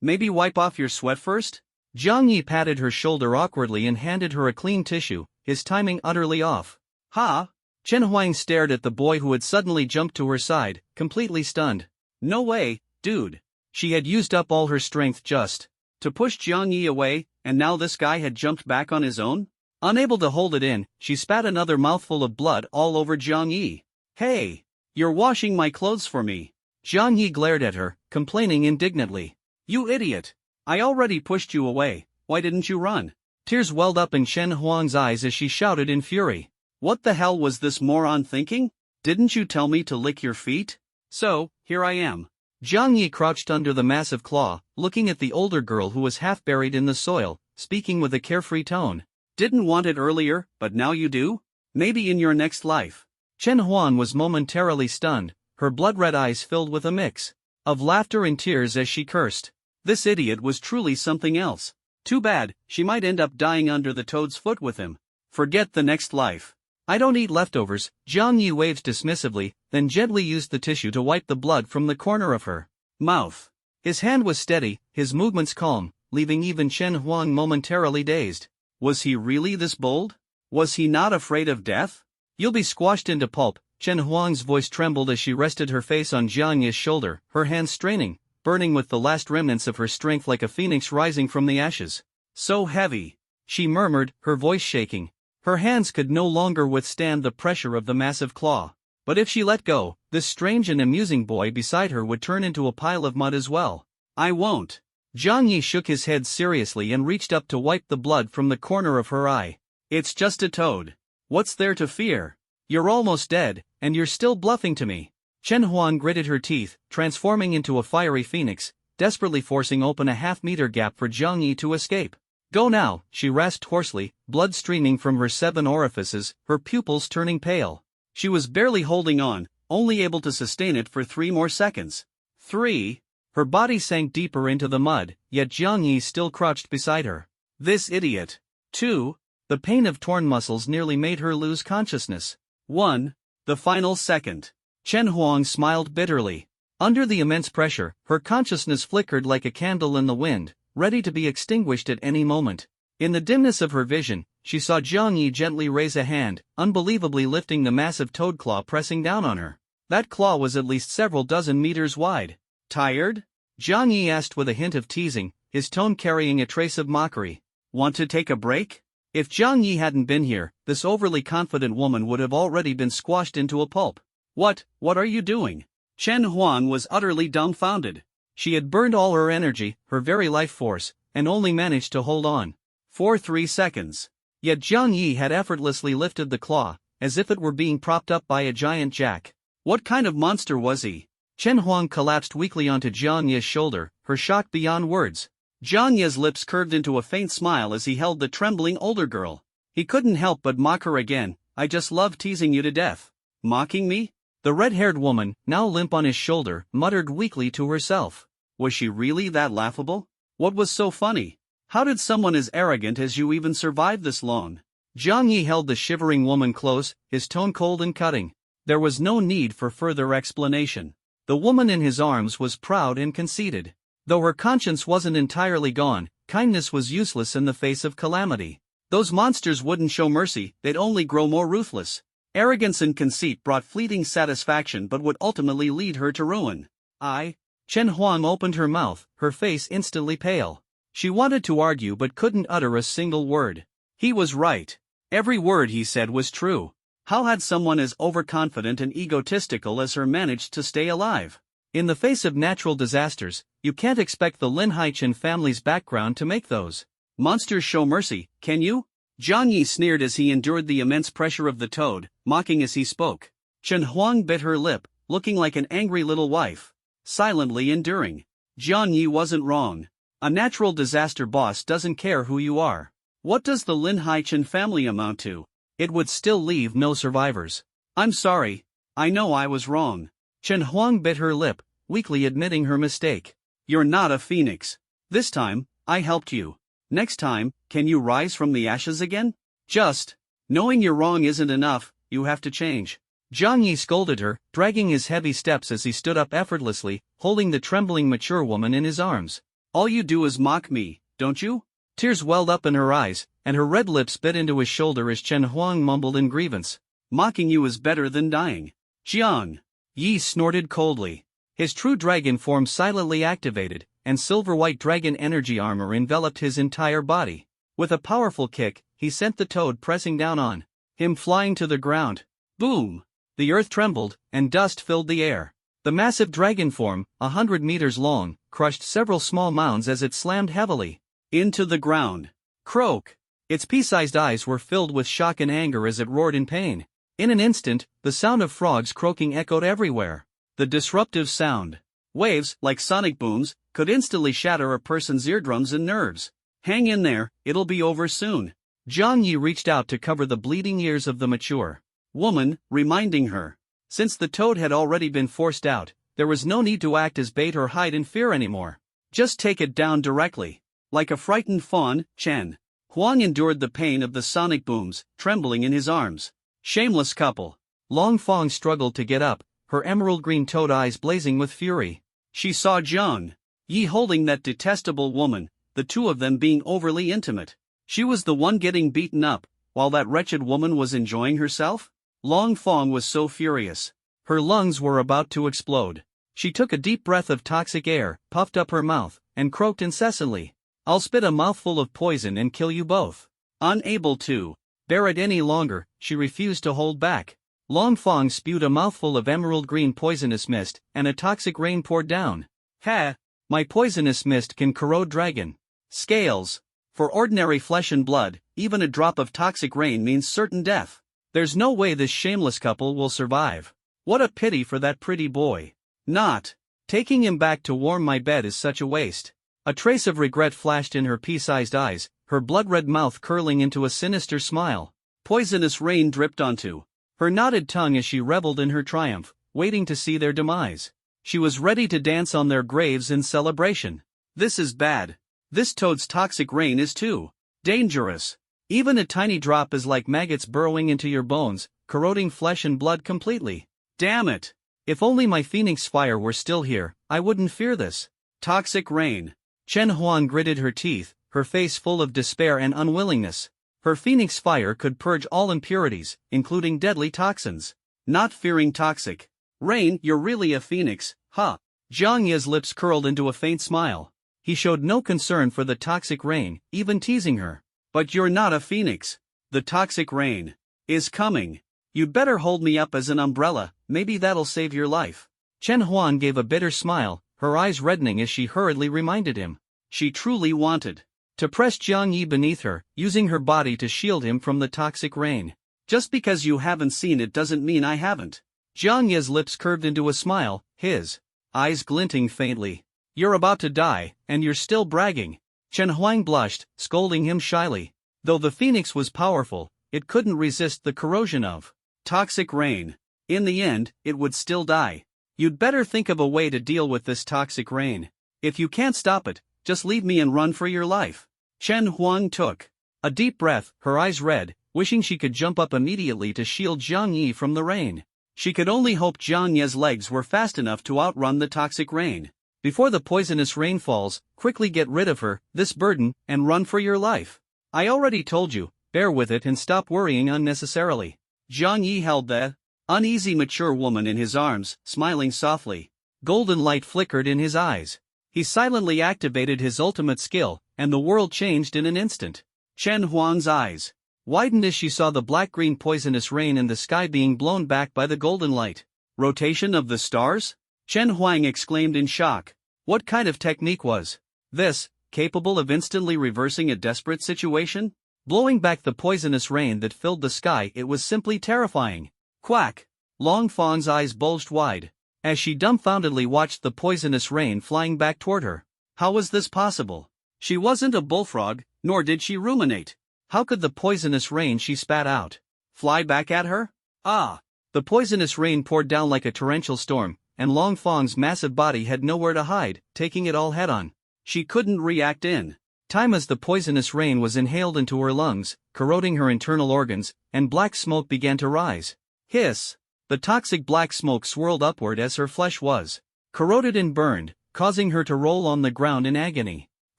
Maybe wipe off your sweat first? Jiang Yi patted her shoulder awkwardly and handed her a clean tissue, his timing utterly off. Ha! Chen Huang stared at the boy who had suddenly jumped to her side, completely stunned. No way, dude. She had used up all her strength just to push Jiang Yi away, and now this guy had jumped back on his own? Unable to hold it in, she spat another mouthful of blood all over Jiang Yi. Hey! You're washing my clothes for me. Jiang Yi glared at her, complaining indignantly. You idiot! I already pushed you away, why didn't you run? Tears welled up in Chen Huang's eyes as she shouted in fury. What the hell was this moron thinking? Didn't you tell me to lick your feet? So, here I am. Jiang Yi crouched under the massive claw, looking at the older girl who was half buried in the soil, speaking with a carefree tone. Didn't want it earlier, but now you do? Maybe in your next life. Chen Huang was momentarily stunned, her blood-red eyes filled with a mix of laughter and tears as she cursed. This idiot was truly something else. Too bad, she might end up dying under the toad's foot with him. Forget the next life. I don't eat leftovers, Jiang Yi waved dismissively, then gently used the tissue to wipe the blood from the corner of her mouth. His hand was steady, his movements calm, leaving even Chen Huang momentarily dazed. Was he really this bold? Was he not afraid of death? You'll be squashed into pulp. Chen Huang's voice trembled as she rested her face on Jiang Yi's shoulder, her hands straining, burning with the last remnants of her strength like a phoenix rising from the ashes. So heavy, she murmured, her voice shaking. Her hands could no longer withstand the pressure of the massive claw. But if she let go, this strange and amusing boy beside her would turn into a pile of mud as well. I won't. Jiang Yi shook his head seriously and reached up to wipe the blood from the corner of her eye. It's just a toad. What's there to fear? You're almost dead, and you're still bluffing to me. Chen Huang gritted her teeth, transforming into a fiery phoenix, desperately forcing open a half-meter gap for Jiang Yi to escape. Go now, she rasped hoarsely, blood streaming from her 7 orifices, her pupils turning pale. She was barely holding on, only able to sustain it for 3 more seconds. 3. Her body sank deeper into the mud, yet Jiang Yi still crouched beside her. This idiot. 2. The pain of torn muscles nearly made her lose consciousness. 1. The final second. Chen Huang smiled bitterly. Under the immense pressure, her consciousness flickered like a candle in the wind, ready to be extinguished at any moment. In the dimness of her vision, she saw Jiang Yi gently raise a hand, unbelievably lifting the massive toad claw pressing down on her. That claw was at least several dozen meters wide. Tired? Jiang Yi asked with a hint of teasing, his tone carrying a trace of mockery. Want to take a break? If Jiang Yi hadn't been here, this overly confident woman would have already been squashed into a pulp. What are you doing? Chen Huang was utterly dumbfounded. She had burned all her energy, her very life force, and only managed to hold on for 3 seconds. Yet Jiang Yi had effortlessly lifted the claw, as if it were being propped up by a giant jack. What kind of monster was he? Chen Huang collapsed weakly onto Jiang Yi's shoulder, her shock beyond words. Jiang Yi's lips curved into a faint smile as he held the trembling older girl. He couldn't help but mock her again. I just love teasing you to death. Mocking me? The red-haired woman, now limp on his shoulder, muttered weakly to herself. Was she really that laughable? What was so funny? How did someone as arrogant as you even survive this long? Jiang Yi held the shivering woman close, his tone cold and cutting. There was no need for further explanation. The woman in his arms was proud and conceited. Though her conscience wasn't entirely gone, kindness was useless in the face of calamity. Those monsters wouldn't show mercy, they'd only grow more ruthless. Arrogance and conceit brought fleeting satisfaction but would ultimately lead her to ruin. Chen Huang opened her mouth, her face instantly pale. She wanted to argue but couldn't utter a single word. He was right. Every word he said was true. How had someone as overconfident and egotistical as her managed to stay alive? In the face of natural disasters, you can't expect the Lin Haichen family's background to make those monsters show mercy, can you? Zhang Yi sneered as he endured the immense pressure of the toad, mocking as he spoke. Chen Huang bit her lip, looking like an angry little wife, silently enduring. Zhang Yi wasn't wrong. A natural disaster boss doesn't care who you are. What does the Lin Haichen family amount to? It would still leave no survivors. I'm sorry. I know I was wrong. Chen Huang bit her lip, weakly admitting her mistake. You're not a phoenix. This time, I helped you. Next time, can you rise from the ashes again? Just knowing you're wrong isn't enough, you have to change. Zhang Yi scolded her, dragging his heavy steps as he stood up effortlessly, holding the trembling mature woman in his arms. All you do is mock me, don't you? Tears welled up in her eyes, and her red lips bit into his shoulder as Chen Huang mumbled in grievance. Mocking you is better than dying. Jiang Yi snorted coldly. His true dragon form silently activated, and silver-white dragon energy armor enveloped his entire body. With a powerful kick, he sent the toad pressing down on him, flying to the ground. Boom! The earth trembled, and dust filled the air. The massive dragon form, 100 meters long, crushed several small mounds as it slammed heavily into the ground. Croak! Its pea-sized eyes were filled with shock and anger as it roared in pain. In an instant, the sound of frogs croaking echoed everywhere. The disruptive sound waves, like sonic booms, could instantly shatter a person's eardrums and nerves. Hang in there, it'll be over soon. Zhang Yi reached out to cover the bleeding ears of the mature woman, reminding her. Since the toad had already been forced out, there was no need to act as bait or hide in fear anymore. Just take it down directly. Like a frightened fawn, Chen Huang endured the pain of the sonic booms, trembling in his arms. Shameless couple. Long Fong struggled to get up, her emerald-green toad eyes blazing with fury. She saw Zhang Yi holding that detestable woman, the two of them being overly intimate. She was the one getting beaten up, while that wretched woman was enjoying herself? Long Fong was so furious. Her lungs were about to explode. She took a deep breath of toxic air, puffed up her mouth, and croaked incessantly. I'll spit a mouthful of poison and kill you both. Unable to bear it any longer, she refused to hold back. Long Fong spewed a mouthful of emerald-green poisonous mist, and a toxic rain poured down. Ha! My poisonous mist can corrode dragon scales. For ordinary flesh and blood, even a drop of toxic rain means certain death. There's no way this shameless couple will survive. What a pity for that pretty boy. Not taking him back to warm my bed is such a waste. A trace of regret flashed in her pea-sized eyes, her blood-red mouth curling into a sinister smile. Poisonous rain dripped onto her knotted tongue as she reveled in her triumph, waiting to see their demise. She was ready to dance on their graves in celebration. This is bad. This toad's toxic rain is too dangerous. Even a tiny drop is like maggots burrowing into your bones, corroding flesh and blood completely. Damn it! If only my phoenix fire were still here, I wouldn't fear this. Toxic rain. Chen Huang gritted her teeth, her face full of despair and unwillingness. Her phoenix fire could purge all impurities, including deadly toxins. Not fearing toxic rain, you're really a phoenix, huh? Zhang Yi's lips curled into a faint smile. He showed no concern for the toxic rain, even teasing her. But you're not a phoenix. The toxic rain is coming. You'd better hold me up as an umbrella, maybe that'll save your life. Chen Huan gave a bitter smile, her eyes reddening as she hurriedly reminded him. She truly wanted to press Zhang Yi beneath her, using her body to shield him from the toxic rain. Just because you haven't seen it doesn't mean I haven't. Zhang Yi's lips curved into a smile, his eyes glinting faintly. You're about to die, and you're still bragging. Chen Huang blushed, scolding him shyly. Though the phoenix was powerful, it couldn't resist the corrosion of toxic rain. In the end, it would still die. You'd better think of a way to deal with this toxic rain. If you can't stop it, just leave me and run for your life. Chen Huang took a deep breath, her eyes red, wishing she could jump up immediately to shield Zhang Yi from the rain. She could only hope Zhang Yi's legs were fast enough to outrun the toxic rain. Before the poisonous rain falls, quickly get rid of her, this burden, and run for your life. I already told you, bear with it and stop worrying unnecessarily. Zhang Yi held the uneasy mature woman in his arms, smiling softly. Golden light flickered in his eyes. He silently activated his ultimate skill, and the world changed in an instant. Chen Huang's eyes widened as she saw the black-green poisonous rain in the sky being blown back by the golden light. Rotation of the stars? Chen Huang exclaimed in shock. What kind of technique was this, capable of instantly reversing a desperate situation? Blowing back the poisonous rain that filled the sky, it was simply terrifying. Quack! Long Fang's eyes bulged wide, as she dumbfoundedly watched the poisonous rain flying back toward her. How was this possible? She wasn't a bullfrog, nor did she ruminate. How could the poisonous rain she spat out fly back at her? Ah! The poisonous rain poured down like a torrential storm, and Long Fang's massive body had nowhere to hide, taking it all head-on. She couldn't react in time as the poisonous rain was inhaled into her lungs, corroding her internal organs, and black smoke began to rise. Hiss! The toxic black smoke swirled upward as her flesh was corroded and burned, causing her to roll on the ground in agony.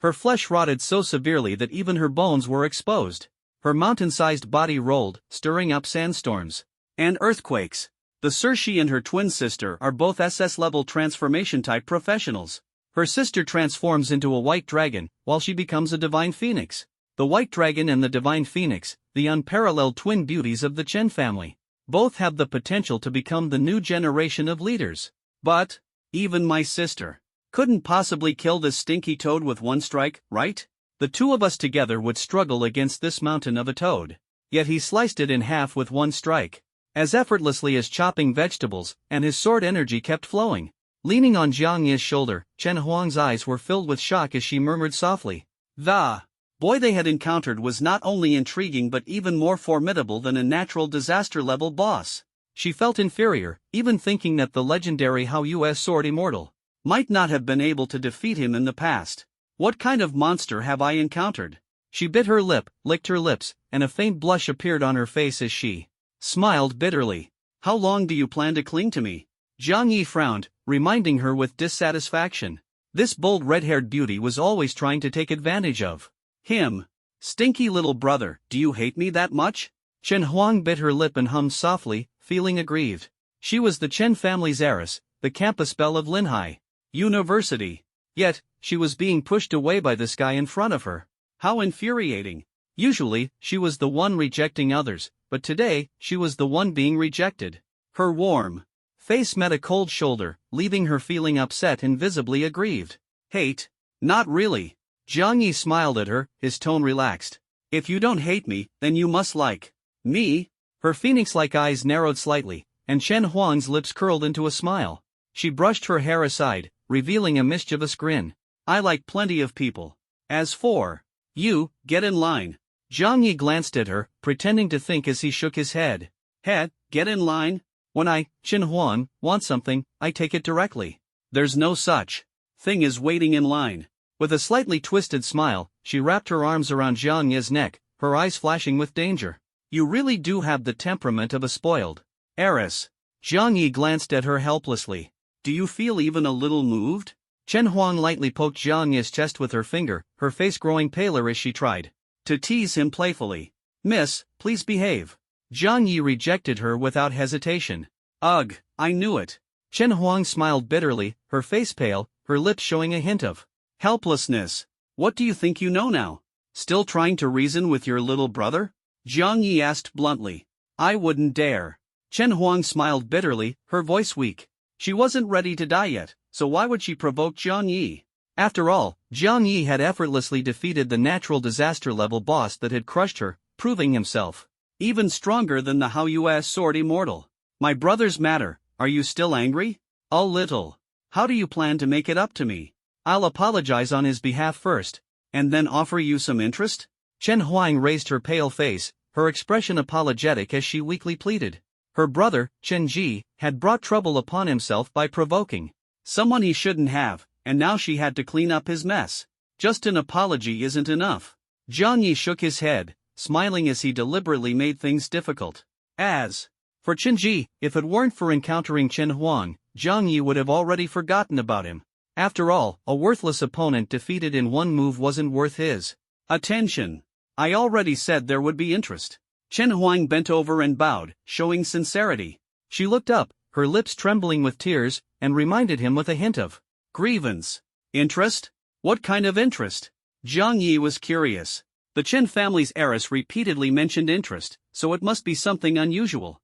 Her flesh rotted so severely that even her bones were exposed. Her mountain-sized body rolled, stirring up sandstorms and earthquakes. The Circe and her twin sister are both SS-level transformation-type professionals. Her sister transforms into a white dragon, while she becomes a divine phoenix. The white dragon and the divine phoenix, the unparalleled twin beauties of the Chen family, both have the potential to become the new generation of leaders. But even my sister couldn't possibly kill this stinky toad with one strike, right? The two of us together would struggle against this mountain of a toad. Yet he sliced it in half with one strike, as effortlessly as chopping vegetables, and his sword energy kept flowing. Leaning on Jiang Yi's shoulder, Chen Huang's eyes were filled with shock as she murmured softly. The boy they had encountered was not only intriguing but even more formidable than a natural disaster-level boss. She felt inferior, even thinking that the legendary Hao Yue's sword immortal might not have been able to defeat him in the past. What kind of monster have I encountered? She bit her lip, licked her lips, and a faint blush appeared on her face as she smiled bitterly. How long do you plan to cling to me? Jiang Yi frowned, reminding her with dissatisfaction. This bold red-haired beauty was always trying to take advantage of him. Stinky little brother, do you hate me that much? Chen Huang bit her lip and hummed softly, feeling aggrieved. She was the Chen family's heiress, the campus belle of Linhai University. Yet, she was being pushed away by this guy in front of her. How infuriating. Usually, she was the one rejecting others, but today, she was the one being rejected. Her warm face met a cold shoulder, leaving her feeling upset and visibly aggrieved. Hate? Not really. Jiang Yi smiled at her, his tone relaxed. If you don't hate me, then you must like me. Her phoenix-like eyes narrowed slightly, and Chen Huang's lips curled into a smile. She brushed her hair aside, revealing a mischievous grin. I like plenty of people. As for you, get in line. Jiang Yi glanced at her, pretending to think as he shook his head. Get in line? When I, Chen Huang, want something, I take it directly. There's no such thing as waiting in line. With a slightly twisted smile, she wrapped her arms around Jiang Yi's neck, her eyes flashing with danger. You really do have the temperament of a spoiled heiress. Jiang Yi glanced at her helplessly. Do you feel even a little moved? Chen Huang lightly poked Jiang Yi's chest with her finger, her face growing paler as she tried to tease him playfully. Miss, please behave. Jiang Yi rejected her without hesitation. Ugh, I knew it. Chen Huang smiled bitterly, her face pale, her lips showing a hint of helplessness. What do you think you know now? Still trying to reason with your little brother? Jiang Yi asked bluntly. I wouldn't dare. Chen Huang smiled bitterly, her voice weak. She wasn't ready to die yet, so why would she provoke Jiang Yi? After all, Jiang Yi had effortlessly defeated the natural disaster-level boss that had crushed her, proving himself even stronger than the Hao Yue's sword immortal. My brother's matter, are you still angry? A little. How do you plan to make it up to me? I'll apologize on his behalf first, and then offer you some interest? Chen Huang raised her pale face, her expression apologetic as she weakly pleaded. Her brother, Chen Ji, had brought trouble upon himself by provoking someone he shouldn't have, and now she had to clean up his mess. Just an apology isn't enough. Jiang Yi shook his head, smiling as he deliberately made things difficult. As for Chen Ji, if it weren't for encountering Chen Huang, Jiang Yi would have already forgotten about him. After all, a worthless opponent defeated in one move wasn't worth his attention. I already said there would be interest. Chen Huang bent over and bowed, showing sincerity. She looked up, her lips trembling with tears, and reminded him with a hint of grievance. Interest? What kind of interest? Jiang Yi was curious. The Chen family's heiress repeatedly mentioned interest, so it must be something unusual.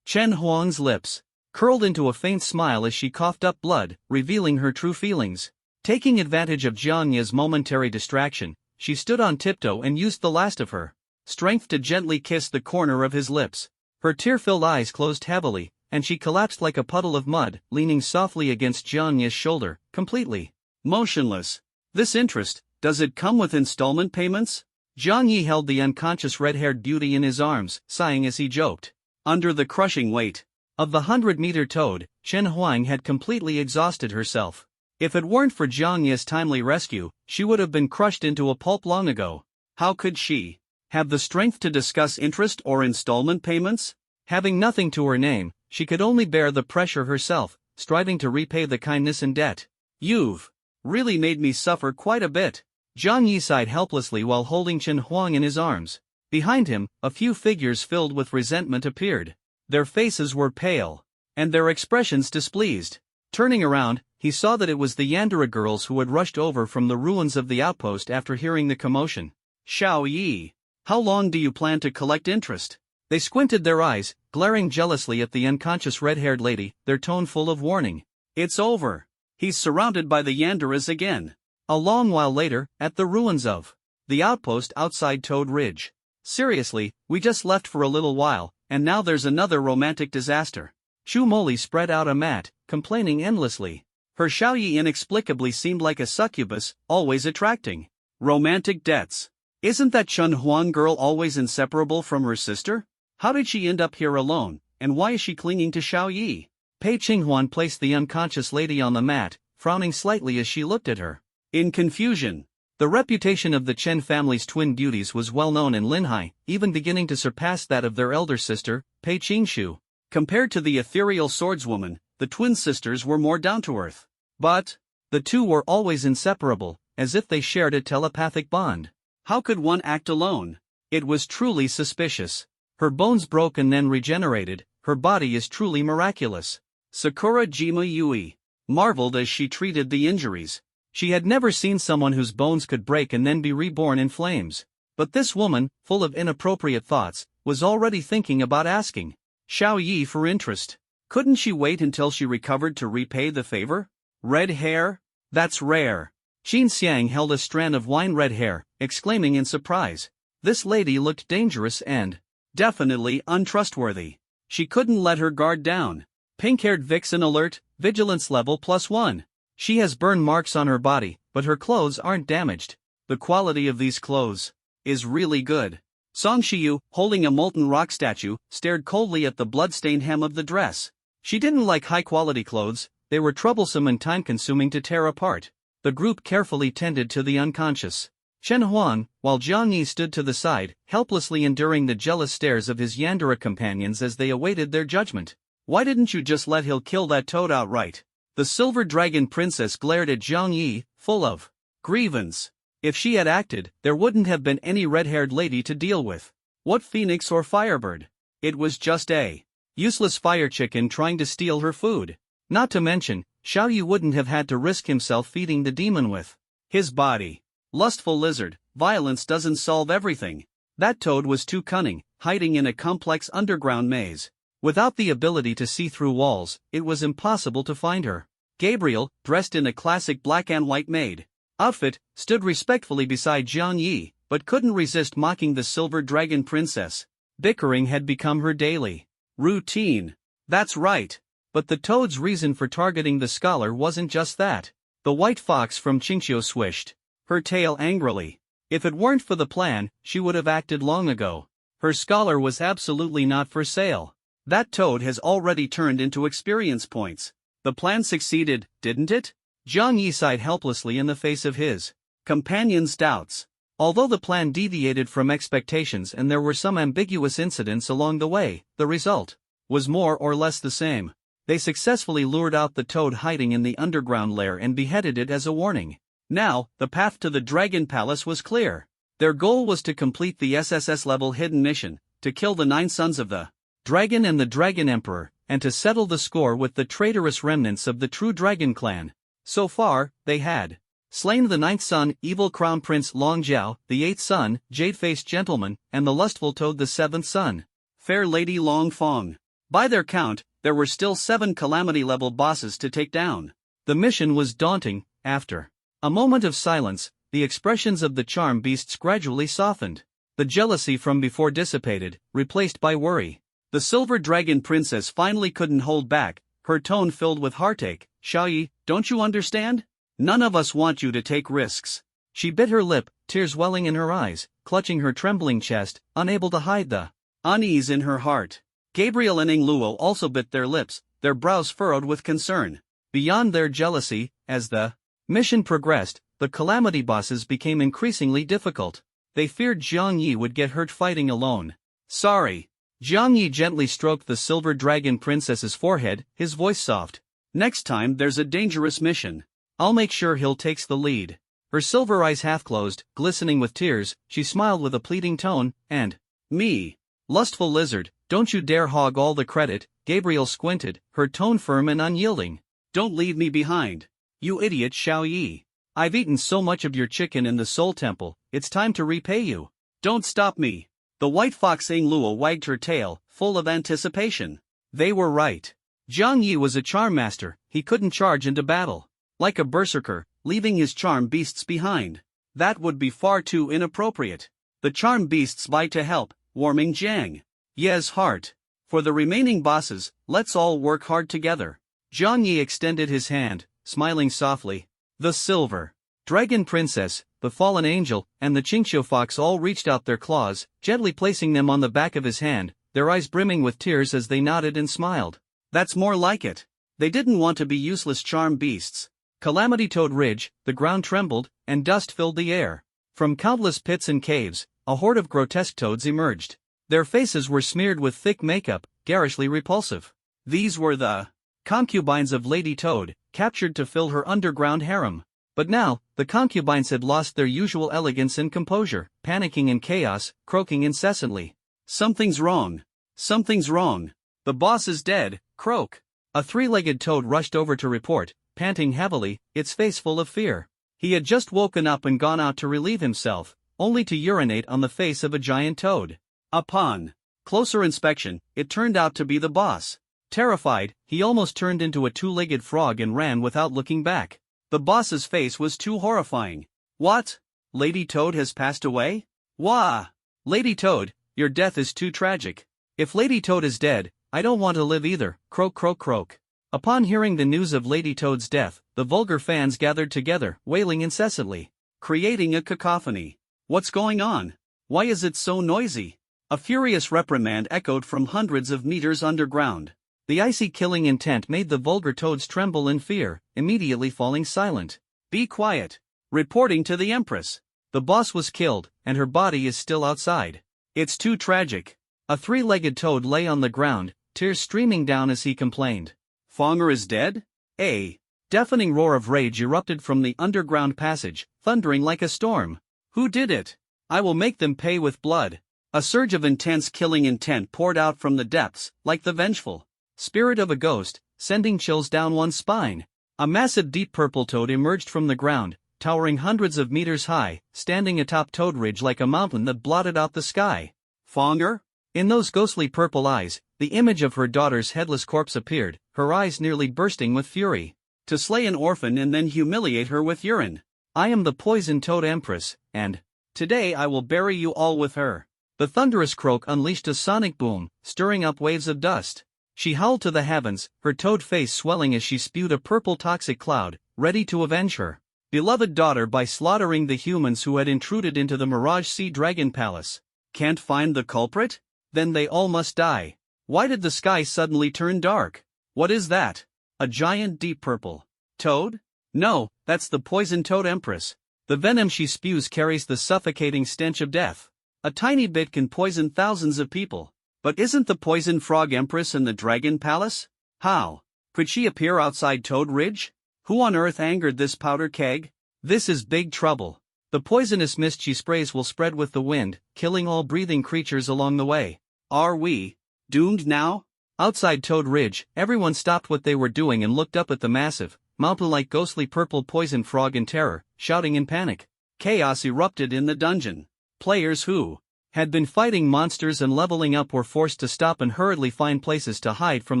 Chen Huang's lips curled into a faint smile as she coughed up blood, revealing her true feelings. Taking advantage of Jiang Yi's momentary distraction, she stood on tiptoe and used the last of her strength to gently kiss the corner of his lips. Her tear-filled eyes closed heavily, and she collapsed like a puddle of mud, leaning softly against Jiang Yi's shoulder, completely motionless. This interest, does it come with installment payments? Jiang Yi held the unconscious red-haired beauty in his arms, sighing as he joked. Under the crushing weight of the 100-meter toad, Chen Huang had completely exhausted herself. If it weren't for Jiang Yi's timely rescue, she would have been crushed into a pulp long ago. How could she have the strength to discuss interest or installment payments? Having nothing to her name, she could only bear the pressure herself, striving to repay the kindness and debt. You've really made me suffer quite a bit. Jiang Yi sighed helplessly while holding Chen Huang in his arms. Behind him, a few figures filled with resentment appeared. Their faces were pale, and their expressions displeased. Turning around, he saw that it was the Yandere girls who had rushed over from the ruins of the outpost after hearing the commotion. Xiao Yi, how long do you plan to collect interest? They squinted their eyes, glaring jealously at the unconscious red-haired lady, their tone full of warning. It's over. He's surrounded by the Yanderes again. A long while later, at the ruins of the outpost outside Toad Ridge. Seriously, we just left for a little while, and now there's another romantic disaster. Chu Moli spread out a mat, complaining endlessly. Her Xiao Yi inexplicably seemed like a succubus, always attracting romantic debts. Isn't that Chen Huang girl always inseparable from her sister? How did she end up here alone, and why is she clinging to Xiao Yi? Pei Qinghuan placed the unconscious lady on the mat, frowning slightly as she looked at her. In confusion. The reputation of the Chen family's twin beauties was well known in Linhai, even beginning to surpass that of their elder sister, Pei Qingshu. Compared to the ethereal swordswoman, the twin sisters were more down-to-earth. But the two were always inseparable, as if they shared a telepathic bond. How could one act alone? It was truly suspicious. Her bones broke and then regenerated, her body is truly miraculous. Sakura Jima Yui marveled as she treated the injuries. She had never seen someone whose bones could break and then be reborn in flames. But this woman, full of inappropriate thoughts, was already thinking about asking Xiao Yi for interest. Couldn't she wait until she recovered to repay the favor? Red hair? That's rare. Qin Xiang held a strand of wine-red hair, exclaiming in surprise. This lady looked dangerous and definitely untrustworthy. She couldn't let her guard down. Pink-haired vixen alert, vigilance level +1. She has burn marks on her body, but her clothes aren't damaged. The quality of these clothes is really good. Song Shiyu, holding a molten rock statue, stared coldly at the blood-stained hem of the dress. She didn't like high-quality clothes, they were troublesome and time-consuming to tear apart. The group carefully tended to the unconscious Chen Huang, while Jiang Yi stood to the side, helplessly enduring the jealous stares of his Yandere companions as they awaited their judgment. Why didn't you just let him kill that toad outright? The silver dragon princess glared at Jiang Yi, full of grievance. If she had acted, there wouldn't have been any red-haired lady to deal with. What phoenix or firebird? It was just a useless fire chicken trying to steal her food. Not to mention, Xiao Yi wouldn't have had to risk himself feeding the demon with his body. Lustful lizard, violence doesn't solve everything. That toad was too cunning, hiding in a complex underground maze. Without the ability to see through walls, it was impossible to find her. Gabriel, dressed in a classic black and white maid outfit, stood respectfully beside Jiang Yi, but couldn't resist mocking the silver dragon princess. Bickering had become her daily routine. That's right. But the toad's reason for targeting the scholar wasn't just that. The white fox from Qingqiu swished her tail angrily. If it weren't for the plan, she would have acted long ago. Her scholar was absolutely not for sale. That toad has already turned into experience points. The plan succeeded, didn't it? Jiang Yi sighed helplessly in the face of his companion's doubts. Although the plan deviated from expectations and there were some ambiguous incidents along the way, the result was more or less the same. They successfully lured out the toad hiding in the underground lair and beheaded it as a warning. Now, the path to the Dragon Palace was clear. Their goal was to complete the SSS-level hidden mission, to kill the 9 sons of the Dragon and the Dragon Emperor, and to settle the score with the traitorous remnants of the true Dragon clan. So far, they had Slain the 9th son, evil crown prince Long Jiao, the 8th son, jade-faced gentleman, and the lustful toad the 7th son, fair lady Long Fong. By their count, there were still 7 calamity-level bosses to take down. The mission was daunting. After a moment of silence, the expressions of the charm beasts gradually softened. The jealousy from before dissipated, replaced by worry. The silver dragon princess finally couldn't hold back, her tone filled with heartache. Xiaoyi, don't you understand? None of us want you to take risks. She bit her lip, tears welling in her eyes, clutching her trembling chest, unable to hide the unease in her heart. Gabriel and Ing Luo also bit their lips, their brows furrowed with concern. Beyond their jealousy, as the mission progressed, the calamity bosses became increasingly difficult. They feared Jiang Yi would get hurt fighting alone. Sorry. Jiang Yi gently stroked the silver dragon princess's forehead, his voice soft. Next time there's a dangerous mission, I'll make sure he'll takes the lead. Her silver eyes half closed, glistening with tears, she smiled with a pleading tone, and, me, lustful lizard, don't you dare hog all the credit. Gabriel squinted, her tone firm and unyielding. Don't leave me behind. You idiot Xiaoyi. I've eaten so much of your chicken in the Soul Temple, it's time to repay you. Don't stop me. The white fox Ing Luo wagged her tail, full of anticipation. They were right. Jiang Yi was a charm master, he couldn't charge into battle like a berserker, leaving his charm beasts behind. That would be far too inappropriate. The charm beasts bite to help, warming Jiang Ye's heart. For the remaining bosses, let's all work hard together. Jiang Yi extended his hand, smiling softly. The silver dragon princess, the fallen angel, and the Qingqiu fox all reached out their claws, gently placing them on the back of his hand, their eyes brimming with tears as they nodded and smiled. That's more like it. They didn't want to be useless charm beasts. Calamity Toad Ridge, the ground trembled, and dust filled the air. From countless pits and caves, a horde of grotesque toads emerged. Their faces were smeared with thick makeup, garishly repulsive. These were the concubines of Lady Toad, captured to fill her underground harem. But now, the concubines had lost their usual elegance and composure, panicking in chaos, croaking incessantly. Something's wrong. Something's wrong. The boss is dead, croak. A 3-legged toad rushed over to report, panting heavily, its face full of fear. He had just woken up and gone out to relieve himself, only to urinate on the face of a giant toad. Upon closer inspection, it turned out to be the boss. Terrified, he almost turned into a 2-legged frog and ran without looking back. The boss's face was too horrifying. What? Lady Toad has passed away? Wah! Lady Toad, your death is too tragic. If Lady Toad is dead, I don't want to live either, croak croak croak. Upon hearing the news of Lady Toad's death, the vulgar fans gathered together, wailing incessantly, creating a cacophony. What's going on? Why is it so noisy? A furious reprimand echoed from hundreds of meters underground. The icy killing intent made the vulgar toads tremble in fear, immediately falling silent. Be quiet. Reporting to the Empress. The boss was killed, and her body is still outside. It's too tragic. A 3-legged toad lay on the ground, tears streaming down as he complained. Fonger is dead? A deafening roar of rage erupted from the underground passage, thundering like a storm. Who did it? I will make them pay with blood. A surge of intense killing intent poured out from the depths, like the vengeful spirit of a ghost, sending chills down one's spine. A massive deep purple toad emerged from the ground, towering hundreds of meters high, standing atop Toad Ridge like a mountain that blotted out the sky. Fonger? In those ghostly purple eyes, the image of her daughter's headless corpse appeared, her eyes nearly bursting with fury. To slay an orphan and then humiliate her with urine. I am the Poison Toad Empress, and today I will bury you all with her. The thunderous croak unleashed a sonic boom, stirring up waves of dust. She howled to the heavens, her toad face swelling as she spewed a purple toxic cloud, ready to avenge her beloved daughter by slaughtering the humans who had intruded into the Mirage Sea Dragon Palace. Can't find the culprit? Then they all must die. Why did the sky suddenly turn dark? What is that? A giant deep purple toad? No, that's the Poison Toad Empress. The venom she spews carries the suffocating stench of death. A tiny bit can poison thousands of people. But isn't the Poison Frog Empress in the Dragon Palace? How could she appear outside Toad Ridge? Who on earth angered this powder keg? This is big trouble. The poisonous mist she sprays will spread with the wind, killing all breathing creatures along the way. Are we doomed now? Outside Toad Ridge, everyone stopped what they were doing and looked up at the massive, mountain-like ghostly purple poison frog in terror, shouting in panic. Chaos erupted in the dungeon. Players who had been fighting monsters and leveling up were forced to stop and hurriedly find places to hide from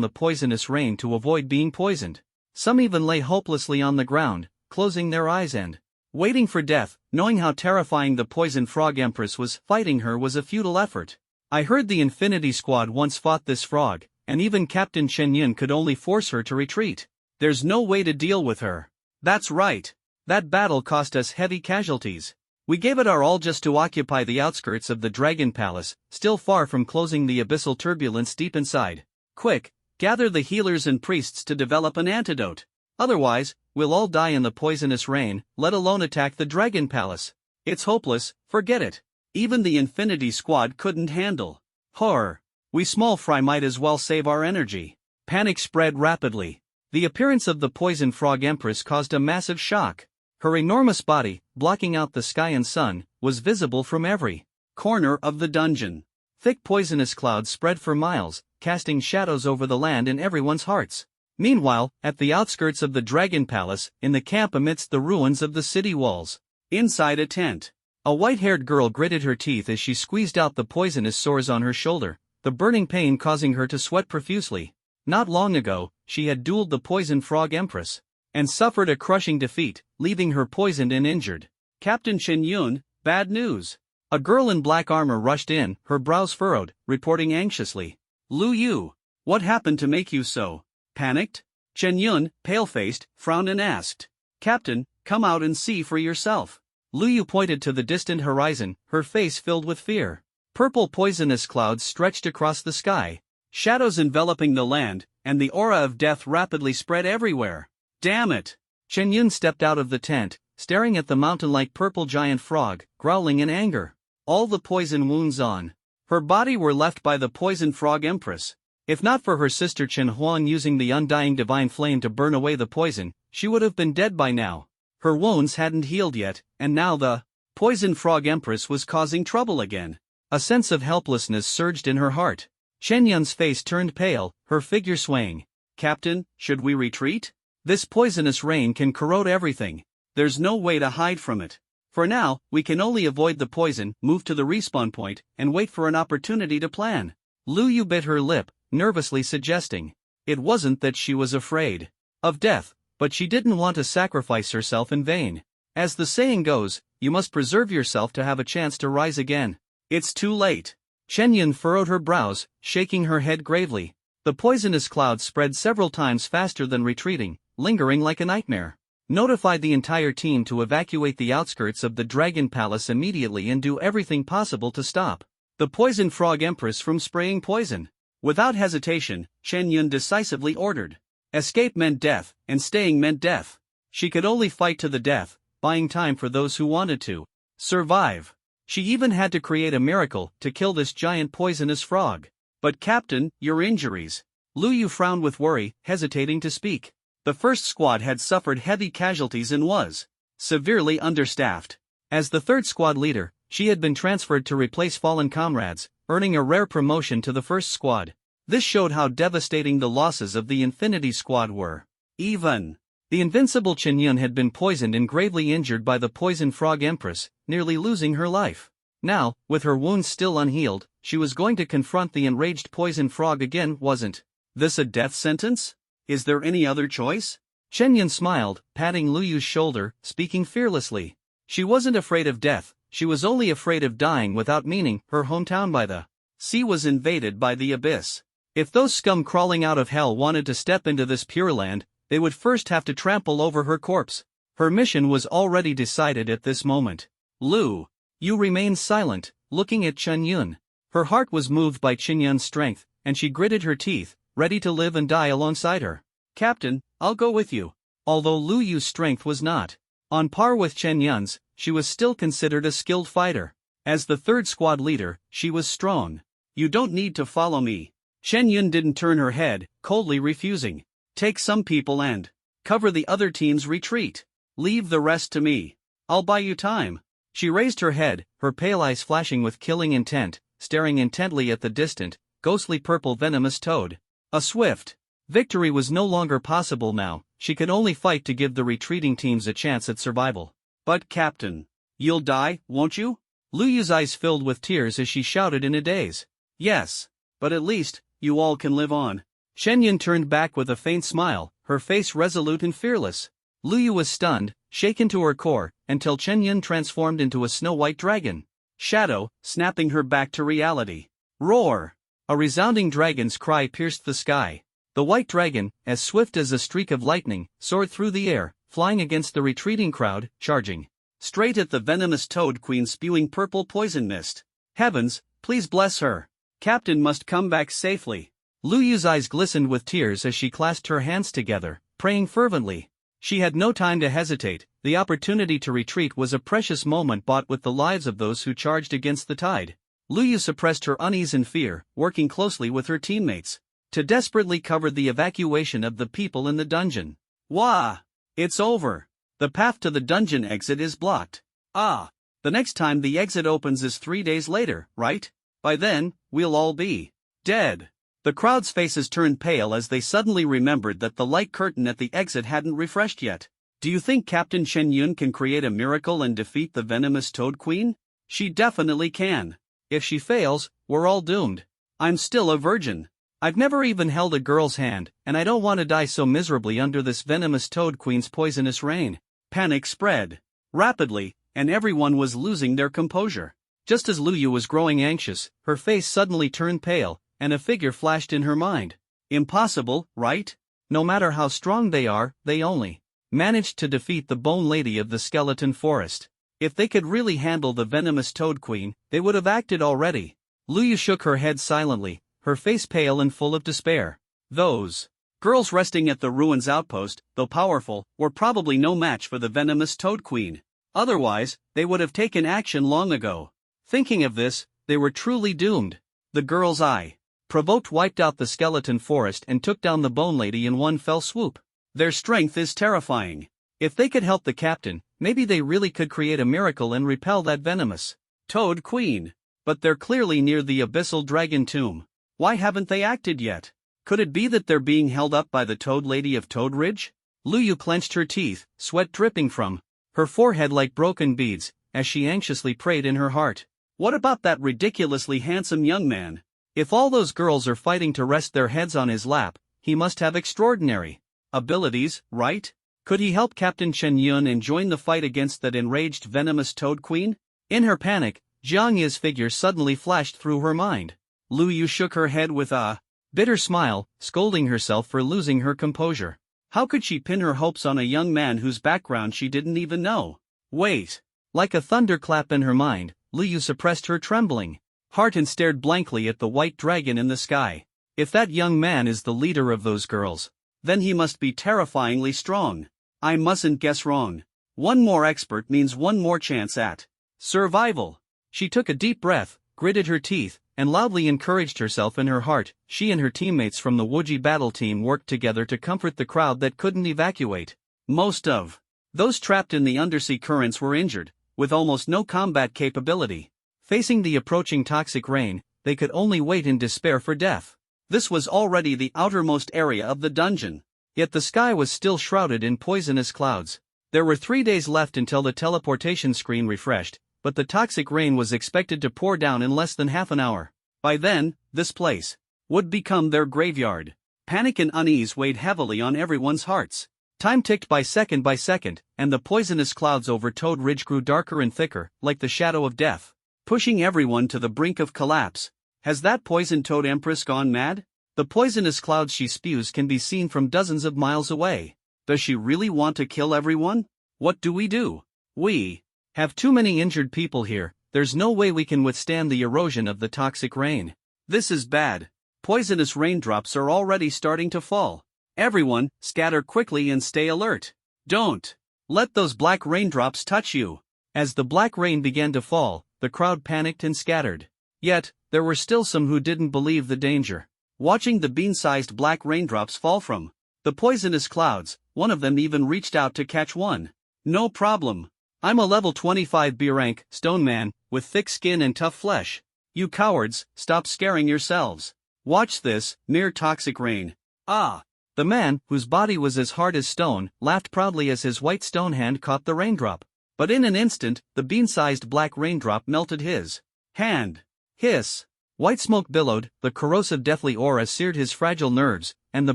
the poisonous rain to avoid being poisoned. Some even lay hopelessly on the ground, closing their eyes and waiting for death, knowing how terrifying the poison frog empress was. Fighting her was a futile effort. I heard the Infinity Squad once fought this frog, and even Captain Chen Yun could only force her to retreat. There's no way to deal with her. That's right. That battle cost us heavy casualties. We gave it our all just to occupy the outskirts of the Dragon Palace, still far from closing the abyssal turbulence deep inside. Quick, gather the healers and priests to develop an antidote. Otherwise, we'll all die in the poisonous rain, let alone attack the Dragon Palace. It's hopeless, forget it. Even the Infinity Squad couldn't handle horror. We small fry might as well save our energy. Panic spread rapidly. The appearance of the poison frog empress caused a massive shock. Her enormous body, blocking out the sky and sun, was visible from every corner of the dungeon. Thick poisonous clouds spread for miles, casting shadows over the land and everyone's hearts. Meanwhile, at the outskirts of the Dragon Palace, in the camp amidst the ruins of the city walls, inside a tent, a white-haired girl gritted her teeth as she squeezed out the poisonous sores on her shoulder, the burning pain causing her to sweat profusely. Not long ago, she had dueled the poison frog empress and suffered a crushing defeat, leaving her poisoned and injured. Captain Chen Yun, bad news. A girl in black armor rushed in, her brows furrowed, reporting anxiously. Lu Yu, what happened to make you so panicked? Chen Yun, pale-faced, frowned and asked. Captain, come out and see for yourself. Lu Yu pointed to the distant horizon, her face filled with fear. Purple poisonous clouds stretched across the sky, shadows enveloping the land, and the aura of death rapidly spread everywhere. Damn it! Chen Yun stepped out of the tent, staring at the mountain-like purple giant frog, growling in anger. All the poison wounds on her body were left by the poison frog empress. If not for her sister Chen Huan using the undying divine flame to burn away the poison, she would have been dead by now. Her wounds hadn't healed yet, and now the poison frog empress was causing trouble again. A sense of helplessness surged in her heart. Chen Yun's face turned pale, her figure swaying. Captain, should we retreat? This poisonous rain can corrode everything. There's no way to hide from it. For now, we can only avoid the poison, move to the respawn point, and wait for an opportunity to plan. Lu Yu bit her lip, nervously suggesting. It wasn't that she was afraid of death, but she didn't want to sacrifice herself in vain. As the saying goes, you must preserve yourself to have a chance to rise again. It's too late. Chen Yun furrowed her brows, shaking her head gravely. The poisonous clouds spread several times faster than retreating, lingering like a nightmare. Notify the entire team to evacuate the outskirts of the Dragon Palace immediately and do everything possible to stop the poison frog empress from spraying poison. Without hesitation, Chen Yun decisively ordered. Escape meant death, and staying meant death. She could only fight to the death, buying time for those who wanted to survive. She even had to create a miracle to kill this giant poisonous frog. But Captain, your injuries. Lu Yu frowned with worry, hesitating to speak. The first squad had suffered heavy casualties and was severely understaffed. As the third squad leader, she had been transferred to replace fallen comrades, earning a rare promotion to the first squad. This showed how devastating the losses of the Infinity Squad were. Even the invincible Chen Yun had been poisoned and gravely injured by the poison frog empress, nearly losing her life. Now, with her wounds still unhealed, she was going to confront the enraged poison frog again. Wasn't this a death sentence? Is there any other choice? Chen Yun smiled, patting Lu Yu's shoulder, speaking fearlessly. She wasn't afraid of death, she was only afraid of dying without meaning. Her hometown by the sea was invaded by the abyss. If those scum crawling out of hell wanted to step into this pure land, they would first have to trample over her corpse. Her mission was already decided at this moment. Lu Yu remained silent, looking at Chen Yun. Her heart was moved by Chen Yun's strength, and she gritted her teeth, ready to live and die alongside her. Captain, I'll go with you. Although Lu Yu's strength was not on par with Chen Yun's, she was still considered a skilled fighter. As the third squad leader, she was strong. You don't need to follow me. Chen Yun didn't turn her head, coldly refusing. Take some people and cover the other team's retreat. Leave the rest to me. I'll buy you time. She raised her head, her pale eyes flashing with killing intent, staring intently at the distant, ghostly purple venomous toad. A swift victory was no longer possible now. she could only fight to give the retreating teams a chance at survival. But Captain, you'll die, won't you? Lu Yu's eyes filled with tears as she shouted in a daze. Yes. But at least, you all can live on. Shen Yun turned back with a faint smile, her face resolute and fearless. Lu Yu was stunned, shaken to her core, until Chen Yun transformed into a snow-white dragon. Shadow, snapping her back to reality. Roar! A resounding dragon's cry pierced the sky. The white dragon, as swift as a streak of lightning, soared through the air, flying against the retreating crowd, charging straight at the venomous Toad Queen, spewing purple poison mist. Heavens, please bless her. Captain must come back safely. Lu Yu's eyes glistened with tears as she clasped her hands together, praying fervently. She had no time to hesitate. The opportunity to retreat was a precious moment bought with the lives of those who charged against the tide. Lu Yu suppressed her unease and fear, working closely with her teammates to desperately cover the evacuation of the people in the dungeon. Wah! It's over. The path to the dungeon exit is blocked. Ah! The next time the exit opens is 3 days later, right? By then, we'll all be dead. The crowd's faces turned pale as they suddenly remembered that the light curtain at the exit hadn't refreshed yet. Do you think Captain Shen Yun can create a miracle and defeat the venomous Toad Queen? She definitely can. If she fails, we're all doomed. I'm still a virgin. I've never even held a girl's hand, and I don't want to die so miserably under this venomous Toad Queen's poisonous rain. Panic spread rapidly, and everyone was losing their composure. Just as Lu Yu was growing anxious, her face suddenly turned pale, and a figure flashed in her mind. Impossible, right? No matter how strong they are, they only managed to defeat the Bone Lady of the Skeleton Forest. If they could really handle the venomous Toad Queen, they would have acted already. Lu Yu shook her head silently, her face pale and full of despair. Those girls resting at the ruins outpost, though powerful, were probably no match for the venomous Toad Queen. Otherwise, they would have taken action long ago. Thinking of this, they were truly doomed. The girl's eye provoked wiped out the skeleton forest and took down the Bone Lady in one fell swoop. Their strength is terrifying. If they could help the captain, maybe they really could create a miracle and repel that venomous Toad Queen. But they're clearly near the abyssal dragon tomb. Why haven't they acted yet? Could it be that they're being held up by the Toad Lady of Toad Ridge? Lu Yu clenched her teeth, sweat dripping from her forehead like broken beads, as she anxiously prayed in her heart. What about that ridiculously handsome young man? If all those girls are fighting to rest their heads on his lap, he must have extraordinary abilities, right? Could he help Captain Chen Yun and join the fight against that enraged venomous Toad Queen? In her panic, Jiang Ye's figure suddenly flashed through her mind. Lu Yu shook her head with a bitter smile, scolding herself for losing her composure. How could she pin her hopes on a young man whose background she didn't even know? Wait! Like a thunderclap in her mind, Lu Yu suppressed her trembling heart and stared blankly at the white dragon in the sky. If that young man is the leader of those girls, then he must be terrifyingly strong. I mustn't guess wrong. One more expert means one more chance at survival. She took a deep breath, gritted her teeth, and loudly encouraged herself in her heart. She and her teammates from the Wuji battle team worked together to comfort the crowd that couldn't evacuate. Most of those trapped in the undersea currents were injured, with almost no combat capability. Facing the approaching toxic rain, they could only wait in despair for death. This was already the outermost area of the dungeon. Yet the sky was still shrouded in poisonous clouds. There were 3 days left until the teleportation screen refreshed, but the toxic rain was expected to pour down in less than half an hour. By then, this place would become their graveyard. Panic and unease weighed heavily on everyone's hearts. Time ticked by second, and the poisonous clouds over Toad Ridge grew darker and thicker, like the shadow of death, pushing everyone to the brink of collapse. Has that poison toad empress gone mad? The poisonous clouds she spews can be seen from dozens of miles away. Does she really want to kill everyone? What do? We have too many injured people here. There's no way we can withstand the erosion of the toxic rain. This is bad. Poisonous raindrops are already starting to fall. Everyone, scatter quickly and stay alert. Don't let those black raindrops touch you. As the black rain began to fall, the crowd panicked and scattered. Yet, there were still some who didn't believe the danger. Watching the bean-sized black raindrops fall from the poisonous clouds, one of them even reached out to catch one. No problem. I'm a level 25 B-rank stone man, with thick skin and tough flesh. You cowards, stop scaring yourselves. Watch this, mere toxic rain. Ah! The man, whose body was as hard as stone, laughed proudly as his white stone hand caught the raindrop. But in an instant, the bean-sized black raindrop melted his hand. Hiss! White smoke billowed, the corrosive deathly aura seared his fragile nerves, and the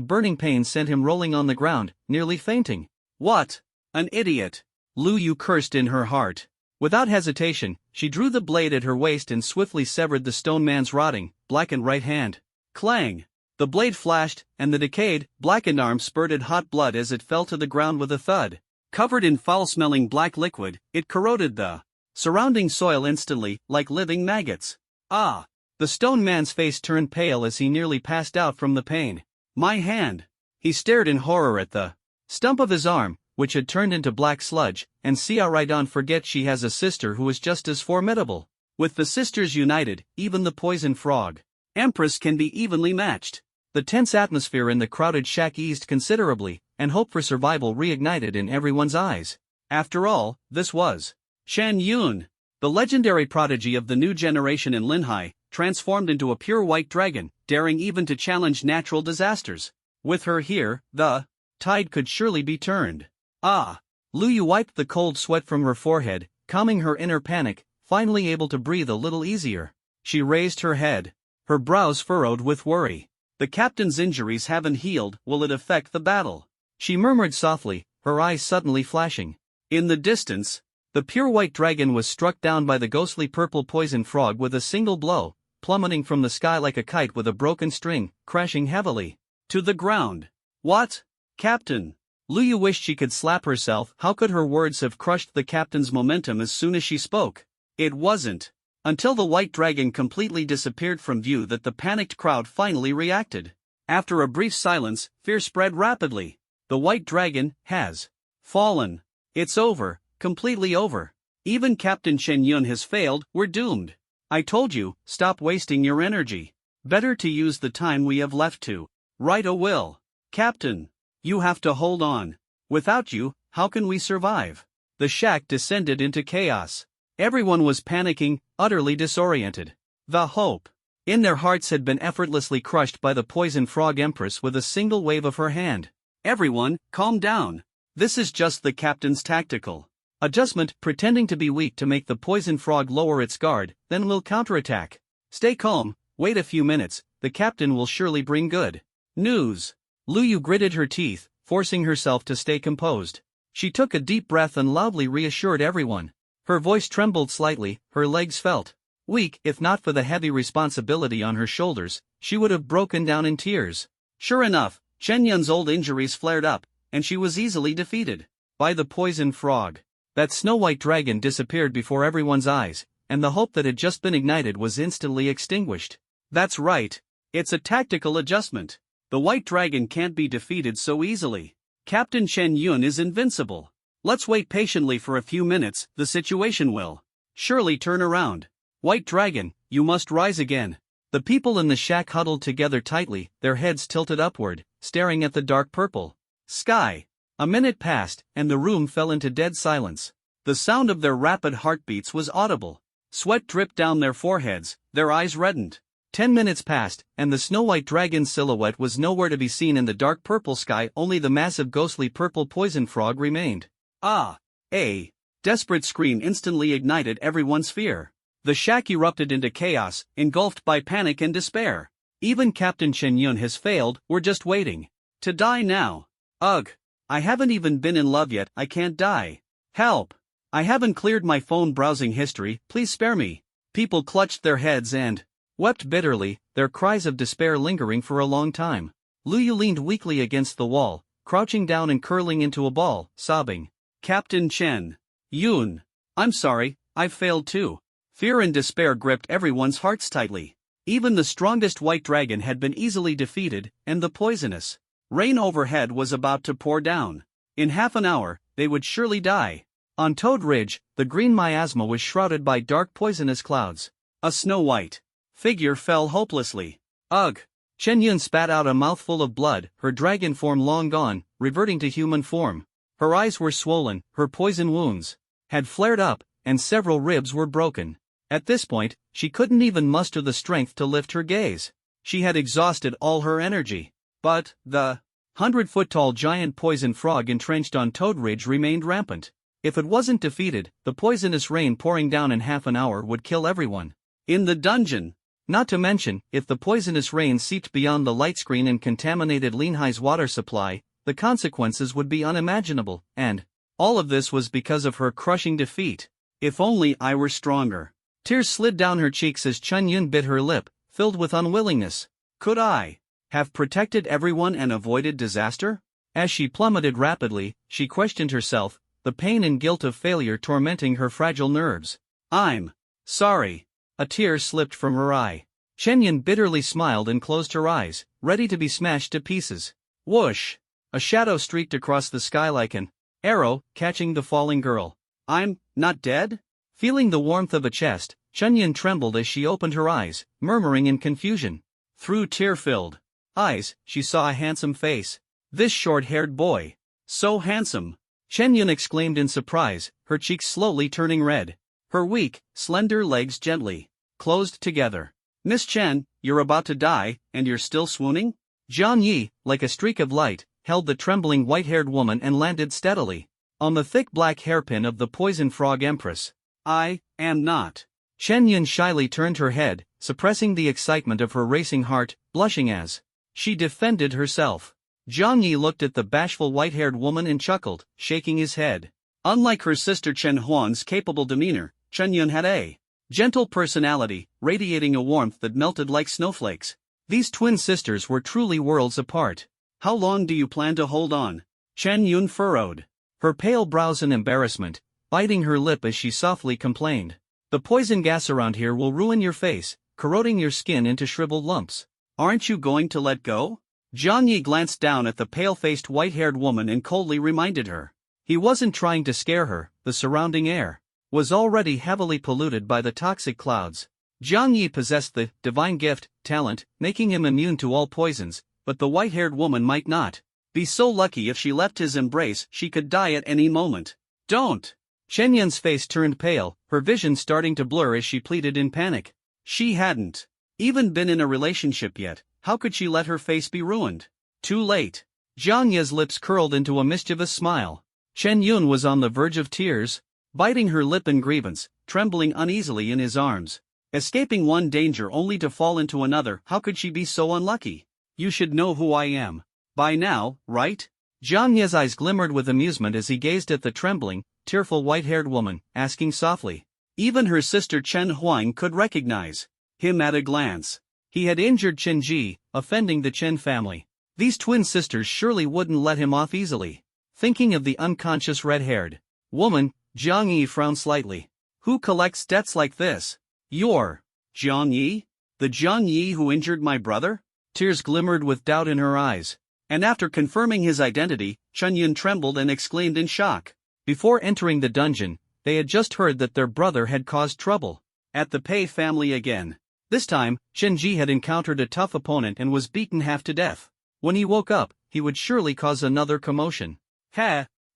burning pain sent him rolling on the ground, nearly fainting. What an idiot! Lu Yu cursed in her heart. Without hesitation, she drew the blade at her waist and swiftly severed the stone man's rotting, blackened right hand. Clang! The blade flashed, and the decayed, blackened arm spurted hot blood as it fell to the ground with a thud. Covered in foul-smelling black liquid, it corroded the surrounding soil instantly, like living maggots. Ah! The stone man's face turned pale as he nearly passed out from the pain. My hand! He stared in horror at the stump of his arm, which had turned into black sludge, and see how Raidon forget she has a sister who is just as formidable. With the sisters united, even the poison frog Empress can be evenly matched. The tense atmosphere in the crowded shack eased considerably, and hope for survival reignited in everyone's eyes. After all, this was Shen Yun, the legendary prodigy of the new generation in Linhai, transformed into a pure white dragon, daring even to challenge natural disasters. With her here, the tide could surely be turned. Ah! Lu Yu wiped the cold sweat from her forehead, calming her inner panic, finally able to breathe a little easier. She raised her head, her brows furrowed with worry. The captain's injuries haven't healed, will it affect the battle? She murmured softly, her eyes suddenly flashing. In the distance, the pure white dragon was struck down by the ghostly purple poison frog with a single blow, plummeting from the sky like a kite with a broken string, crashing heavily to the ground. What? Captain! Lu Yu wished she could slap herself. How could her words have crushed the captain's momentum as soon as she spoke? It wasn't until the white dragon completely disappeared from view that the panicked crowd finally reacted. After a brief silence, fear spread rapidly. The white dragon has fallen. It's over, completely over. Even Captain Shen Yun has failed, we're doomed. I told you, stop wasting your energy. Better to use the time we have left to write a will. Captain, you have to hold on. Without you, how can we survive? The shack descended into chaos. Everyone was panicking, utterly disoriented. The hope in their hearts had been effortlessly crushed by the poison frog empress with a single wave of her hand. Everyone, calm down. This is just the captain's tactical adjustment, pretending to be weak to make the poison frog lower its guard, then we'll counterattack. Stay calm, wait a few minutes, the captain will surely bring good news. Lu Yu gritted her teeth, forcing herself to stay composed. She took a deep breath and loudly reassured everyone. Her voice trembled slightly, her legs felt weak. If not for the heavy responsibility on her shoulders, she would have broken down in tears. Sure enough, Chen Yun's old injuries flared up, and she was easily defeated by the poison frog. That snow-white dragon disappeared before everyone's eyes, and the hope that had just been ignited was instantly extinguished. That's right. It's a tactical adjustment. The white dragon can't be defeated so easily. Captain Shen Yun is invincible. Let's wait patiently for a few minutes, the situation will surely turn around. White dragon, you must rise again. The people in the shack huddled together tightly, their heads tilted upward, staring at the dark purple sky. A minute passed, and the room fell into dead silence. The sound of their rapid heartbeats was audible. Sweat dripped down their foreheads, their eyes reddened. 10 minutes passed, and the snow-white dragon's silhouette was nowhere to be seen in the dark purple sky. Only the massive ghostly purple poison frog remained. Ah! A desperate scream instantly ignited everyone's fear. The shack erupted into chaos, engulfed by panic and despair. Even Captain Shen Yun has failed, we're just waiting to die now. Ugh! I haven't even been in love yet, I can't die. Help! I haven't cleared my phone browsing history, please spare me. People clutched their heads and wept bitterly, their cries of despair lingering for a long time. Lu Yu leaned weakly against the wall, crouching down and curling into a ball, sobbing. Captain Chen Yun, I'm sorry, I've failed too. Fear and despair gripped everyone's hearts tightly. Even the strongest white dragon had been easily defeated, and the poisonous rain overhead was about to pour down. In half an hour, they would surely die. On Toad Ridge, the green miasma was shrouded by dark poisonous clouds. A snow-white figure fell hopelessly. Ugh! Chen Yun spat out a mouthful of blood, her dragon form long gone, reverting to human form. Her eyes were swollen, her poison wounds had flared up, and several ribs were broken. At this point, she couldn't even muster the strength to lift her gaze. She had exhausted all her energy. But, the 100-foot-tall giant poison frog entrenched on Toad Ridge remained rampant. If it wasn't defeated, the poisonous rain pouring down in half an hour would kill everyone in the dungeon. Not to mention, if the poisonous rain seeped beyond the light screen and contaminated Leanhi's water supply, the consequences would be unimaginable, and all of this was because of her crushing defeat. If only I were stronger. Tears slid down her cheeks as Chun Yun bit her lip, filled with unwillingness. Could I have protected everyone and avoided disaster? As she plummeted rapidly, she questioned herself, the pain and guilt of failure tormenting her fragile nerves. I'm sorry. A tear slipped from her eye. Chen Yun bitterly smiled and closed her eyes, ready to be smashed to pieces. Whoosh! A shadow streaked across the sky like an arrow, catching the falling girl. I'm not dead? Feeling the warmth of a chest, Chen Yun trembled as she opened her eyes, murmuring in confusion. Through tear-filled eyes, she saw a handsome face. This short-haired boy. So handsome. Chen Yun exclaimed in surprise, her cheeks slowly turning red. Her weak, slender legs gently closed together. Miss Chen, you're about to die, and you're still swooning? Jiang Yi, like a streak of light, held the trembling white-haired woman and landed steadily on the thick black hairpin of the poison frog empress. I am not. Chen Yun shyly turned her head, suppressing the excitement of her racing heart, blushing as she defended herself. Jiang Yi looked at the bashful white-haired woman and chuckled, shaking his head. Unlike her sister Chen Huan's capable demeanor, Chen Yun had a gentle personality, radiating a warmth that melted like snowflakes. These twin sisters were truly worlds apart. How long do you plan to hold on? Chen Yun furrowed her pale brows in embarrassment, biting her lip as she softly complained. The poison gas around here will ruin your face, corroding your skin into shriveled lumps. Aren't you going to let go? Jiang Yi glanced down at the pale-faced white-haired woman and coldly reminded her. He wasn't trying to scare her, the surrounding air was already heavily polluted by the toxic clouds. Jiang Yi possessed the divine gift, talent, making him immune to all poisons, but the white-haired woman might not be so lucky. If she left his embrace, she could die at any moment. Don't! Chen Yun's face turned pale, her vision starting to blur as she pleaded in panic. She hadn't even been in a relationship yet, how could she let her face be ruined? Too late. Jiang Yi's lips curled into a mischievous smile. Chen Yun was on the verge of tears, biting her lip in grievance, trembling uneasily in his arms. Escaping one danger only to fall into another, how could she be so unlucky? You should know who I am by now, right? Jiang Yi's eyes glimmered with amusement as he gazed at the trembling, tearful white-haired woman, asking softly. Even her sister Chen Huang could recognize him at a glance. He had injured Chen Ji, offending the Chen family. These twin sisters surely wouldn't let him off easily. Thinking of the unconscious red-haired woman, Jiang Yi frowned slightly. Who collects debts like this? You're Jiang Yi? The Jiang Yi who injured my brother? Tears glimmered with doubt in her eyes. And after confirming his identity, Chen Yun trembled and exclaimed in shock. Before entering the dungeon, they had just heard that their brother had caused trouble at the Pei family again. This time, Chen Ji had encountered a tough opponent and was beaten half to death. When he woke up, he would surely cause another commotion.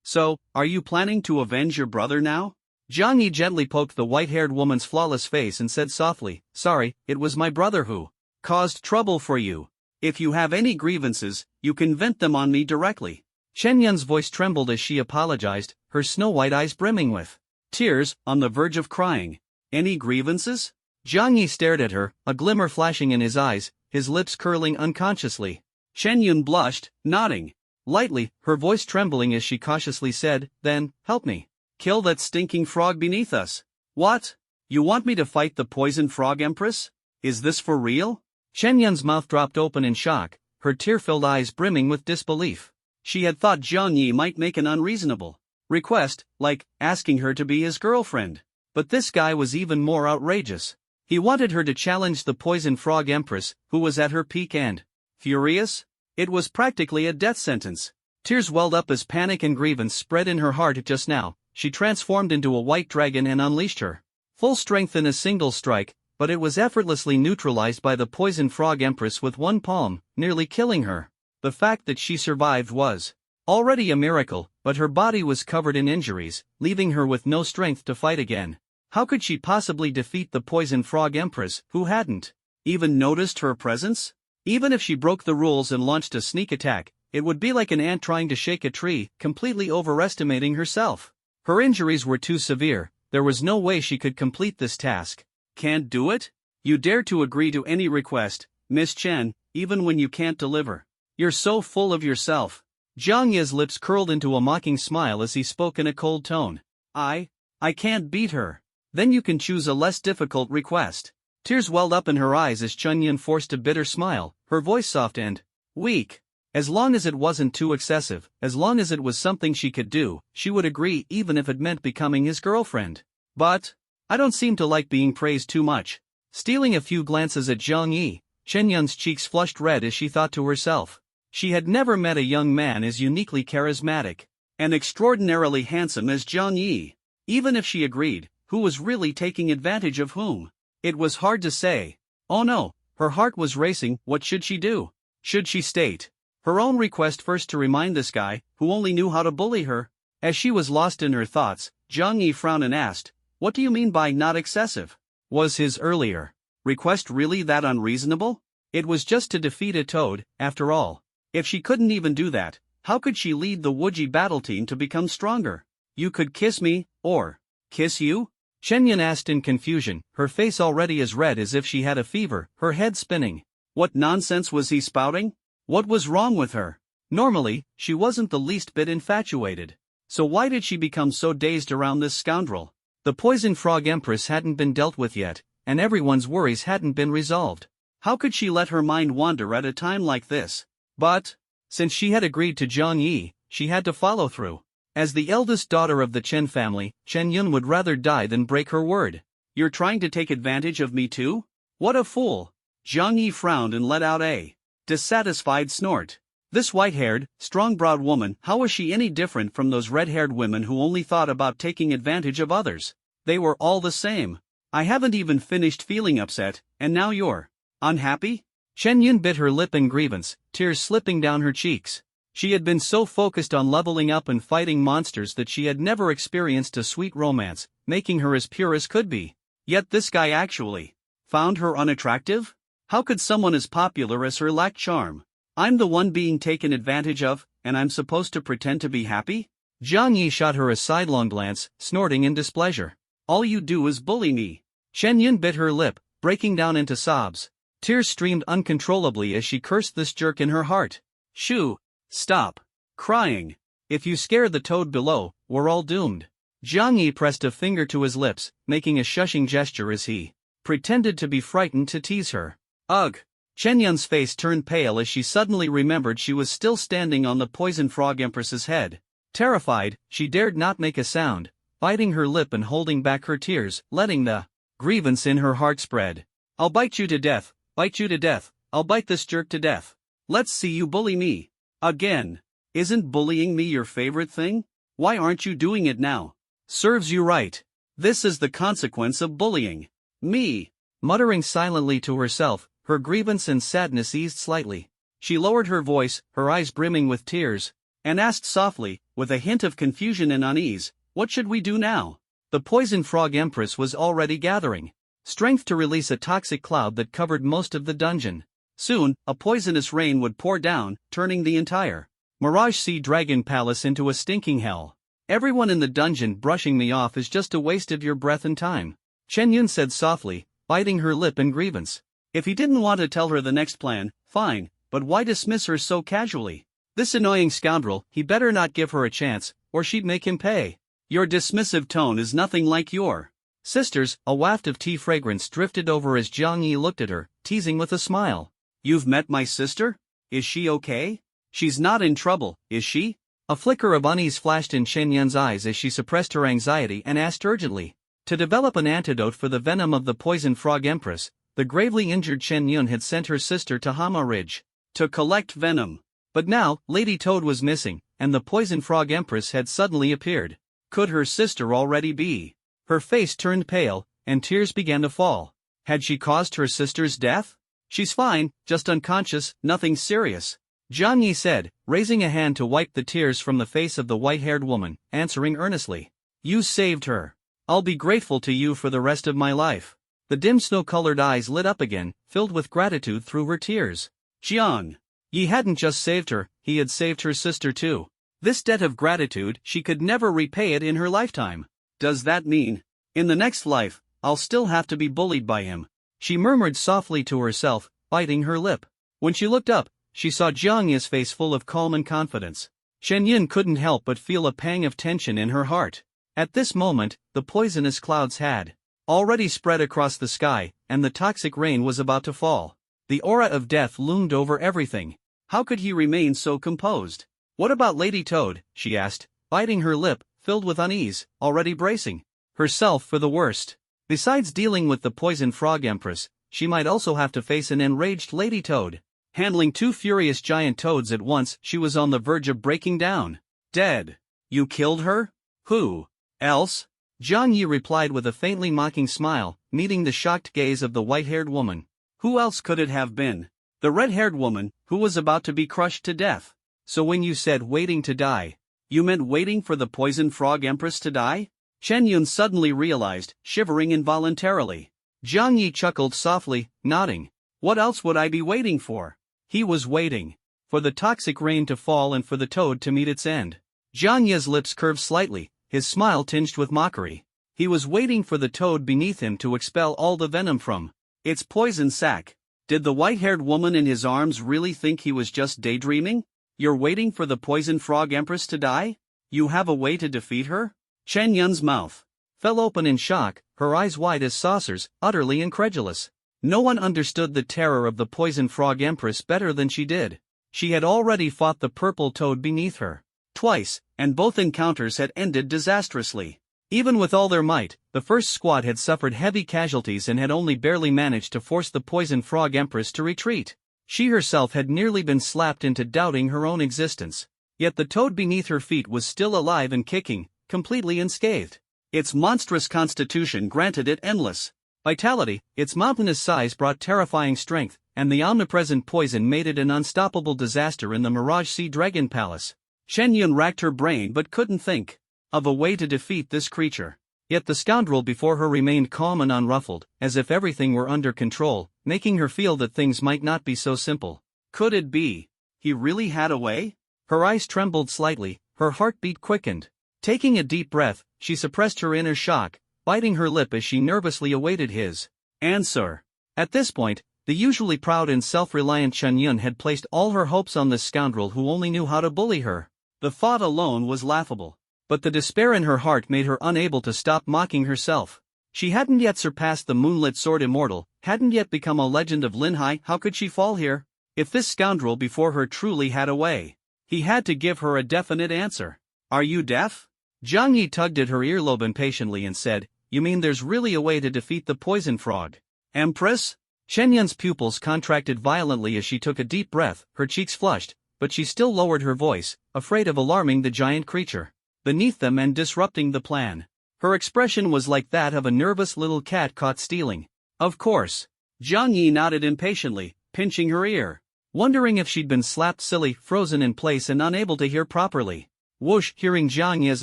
So, are you planning to avenge your brother now? Jiang Yi gently poked the white-haired woman's flawless face and said softly, Sorry, it was my brother who caused trouble for you. If you have any grievances, you can vent them on me directly. Chen Yun's voice trembled as she apologized, her snow-white eyes brimming with tears, on the verge of crying. Any grievances? Jiang Yi stared at her, a glimmer flashing in his eyes, his lips curling unconsciously. Chen Yun blushed, nodding lightly, her voice trembling as she cautiously said, Then, help me. Kill that stinking frog beneath us. What? You want me to fight the poison frog empress? Is this for real? Chen Yun's mouth dropped open in shock, her tear-filled eyes brimming with disbelief. She had thought Jiang Yi might make an unreasonable request, like asking her to be his girlfriend. But this guy was even more outrageous. He wanted her to challenge the poison frog empress, who was at her peak and furious. It was practically a death sentence. Tears welled up as panic and grievance spread in her heart just now. She transformed into a white dragon and unleashed her full strength in a single strike, but it was effortlessly neutralized by the poison frog empress with one palm, nearly killing her. The fact that she survived was already a miracle, but her body was covered in injuries, leaving her with no strength to fight again. How could she possibly defeat the poison frog empress, who hadn't even noticed her presence? Even if she broke the rules and launched a sneak attack, It would be like an ant trying to shake a tree, completely overestimating herself. Her injuries were too severe, there was no way she could complete this task. Can't do it? You dare to agree to any request, Miss Chen, even when you can't deliver. You're so full of yourself. Jiang Yi's lips curled into a mocking smile as he spoke in a cold tone. I can't beat her. Then you can choose a less difficult request. Tears welled up in her eyes as Chen Yun forced a bitter smile, her voice soft and weak. As long as it wasn't too excessive, as long as it was something she could do, she would agree even if it meant becoming his girlfriend. But I don't seem to like being praised too much. Stealing a few glances at Jiang Yi, Chen Yun's cheeks flushed red as she thought to herself. She had never met a young man as uniquely charismatic and extraordinarily handsome as Jiang Yi. Even if she agreed, who was really taking advantage of whom? It was hard to say. Oh no, her heart was racing. What should she do? Should she state her own request first to remind this guy, who only knew how to bully her? As she was lost in her thoughts, Jiang Yi frowned and asked, "What do you mean by not excessive?" Was his earlier request really that unreasonable? It was just to defeat a toad, after all. If she couldn't even do that, how could she lead the Wuji battle team to become stronger? You could kiss me, or kiss you? Chen Yun asked in confusion, her face already as red as if she had a fever, her head spinning. What nonsense was he spouting? What was wrong with her? Normally, she wasn't the least bit infatuated. So why did she become so dazed around this scoundrel? The poison frog empress hadn't been dealt with yet, and everyone's worries hadn't been resolved. How could she let her mind wander at a time like this? But since she had agreed to Jiang Yi, she had to follow through. As the eldest daughter of the Chen family, Chen Yun would rather die than break her word. You're trying to take advantage of me too? What a fool! Jiang Yi frowned and let out a dissatisfied snort. This white-haired, strong-browed woman, how was she any different from those red-haired women who only thought about taking advantage of others? They were all the same. I haven't even finished feeling upset, and now you're unhappy? Chen Yun bit her lip in grievance, tears slipping down her cheeks. She had been so focused on leveling up and fighting monsters that she had never experienced a sweet romance, making her as pure as could be. Yet this guy actually found her unattractive? How could someone as popular as her lack charm? I'm the one being taken advantage of, and I'm supposed to pretend to be happy? Jiang Yi shot her a sidelong glance, snorting in displeasure. All you do is bully me. Chen Yun bit her lip, breaking down into sobs. Tears streamed uncontrollably as she cursed this jerk in her heart. Shoo! Stop crying. If you scare the toad below, we're all doomed. Jiang Yi pressed a finger to his lips, making a shushing gesture as he pretended to be frightened to tease her. Ugh! Chen Yun's face turned pale as she suddenly remembered she was still standing on the poison frog empress's head. Terrified, she dared not make a sound, biting her lip and holding back her tears, letting the grievance in her heart spread. I'll bite you to death, I'll bite this jerk to death. Let's see you bully me. Again. Isn't bullying me your favorite thing? Why aren't you doing it now? Serves you right. This is the consequence of bullying me. Muttering silently to herself, her grievance and sadness eased slightly. She lowered her voice, her eyes brimming with tears, and asked softly, with a hint of confusion and unease, what should we do now? The poison frog empress was already gathering strength to release a toxic cloud that covered most of the dungeon. Soon, a poisonous rain would pour down, turning the entire Mirage Sea Dragon Palace into a stinking hell. Everyone in the dungeon brushing me off is just a waste of your breath and time, Chen Yun said softly, biting her lip in grievance. If he didn't want to tell her the next plan, fine, but why dismiss her so casually? This annoying scoundrel, he better not give her a chance, or she'd make him pay. Your dismissive tone is nothing like your sister's. A waft of tea fragrance drifted over as Jiang Yi looked at her, teasing with a smile. You've met my sister? Is she okay? She's not in trouble, is she? A flicker of unease flashed in Chen Yun's eyes as she suppressed her anxiety and asked urgently. To develop an antidote for the venom of the poison frog empress, the gravely injured Chen Yun had sent her sister to Hama Ridge to collect venom. But now, Lady Toad was missing, and the poison frog empress had suddenly appeared. Could her sister already be? Her face turned pale, and tears began to fall. Had she caused her sister's death? She's fine, just unconscious, nothing serious, Jiang Yi said, raising a hand to wipe the tears from the face of the white-haired woman, answering earnestly. You saved her. I'll be grateful to you for the rest of my life. The dim snow-colored eyes lit up again, filled with gratitude through her tears. Jiang He hadn't just saved her, he had saved her sister too. This debt of gratitude, she could never repay it in her lifetime. Does that mean, in the next life, I'll still have to be bullied by him? She murmured softly to herself, biting her lip. When she looked up, she saw Jiang Yi's face full of calm and confidence. Shen Yun couldn't help but feel a pang of tension in her heart. At this moment, the poisonous clouds had already spread across the sky, and the toxic rain was about to fall. The aura of death loomed over everything. How could he remain so composed? What about Lady Toad? She asked, biting her lip, filled with unease, already bracing herself for the worst. Besides dealing with the poison frog empress, she might also have to face an enraged Lady Toad. Handling two furious giant toads at once, she was on the verge of breaking down. Dead. You killed her? Who else? Jiang Yi replied with a faintly mocking smile, meeting the shocked gaze of the white-haired woman. Who else could it have been? The red-haired woman, who was about to be crushed to death. So when you said waiting to die, you meant waiting for the poison frog empress to die? Chen Yun suddenly realized, shivering involuntarily. Jiang Yi chuckled softly, nodding. What else would I be waiting for? He was waiting for the toxic rain to fall and for the toad to meet its end. Jiang Yi's lips curved slightly, his smile tinged with mockery. He was waiting for the toad beneath him to expel all the venom from its poison sac. Did the white-haired woman in his arms really think he was just daydreaming? You're waiting for the poison frog empress to die? You have a way to defeat her? Chen Yun's mouth fell open in shock, her eyes wide as saucers, utterly incredulous. No one understood the terror of the poison frog empress better than she did. She had already fought the purple toad beneath her twice, and both encounters had ended disastrously. Even with all their might, the first squad had suffered heavy casualties and had only barely managed to force the poison frog empress to retreat. She herself had nearly been slapped into doubting her own existence. Yet the toad beneath her feet was still alive and kicking, completely unscathed. Its monstrous constitution granted it endless vitality, its mountainous size brought terrifying strength, and the omnipresent poison made it an unstoppable disaster in the Mirage Sea Dragon Palace. Shen Yun racked her brain but couldn't think of a way to defeat this creature. Yet the scoundrel before her remained calm and unruffled, as if everything were under control, making her feel that things might not be so simple. Could it be he really had a way? Her eyes trembled slightly, her heartbeat quickened. Taking a deep breath, she suppressed her inner shock, biting her lip as she nervously awaited his answer. At this point, the usually proud and self-reliant Chen Yun had placed all her hopes on this scoundrel who only knew how to bully her. The thought alone was laughable. But the despair in her heart made her unable to stop mocking herself. She hadn't yet surpassed the moonlit sword immortal, hadn't yet become a legend of Linhai. How could she fall here? If this scoundrel before her truly had a way, he had to give her a definite answer. Are you deaf? Jiang Yi tugged at her earlobe impatiently and said, You mean there's really a way to defeat the poison frog empress? Shen Yun's pupils contracted violently as she took a deep breath, her cheeks flushed, but she still lowered her voice, afraid of alarming the giant creature beneath them and disrupting the plan. Her expression was like that of a nervous little cat caught stealing. Of course. Jiang Yi nodded impatiently, pinching her ear, wondering if she'd been slapped silly, frozen in place and unable to hear properly. Whoosh! Hearing Jiang Yi's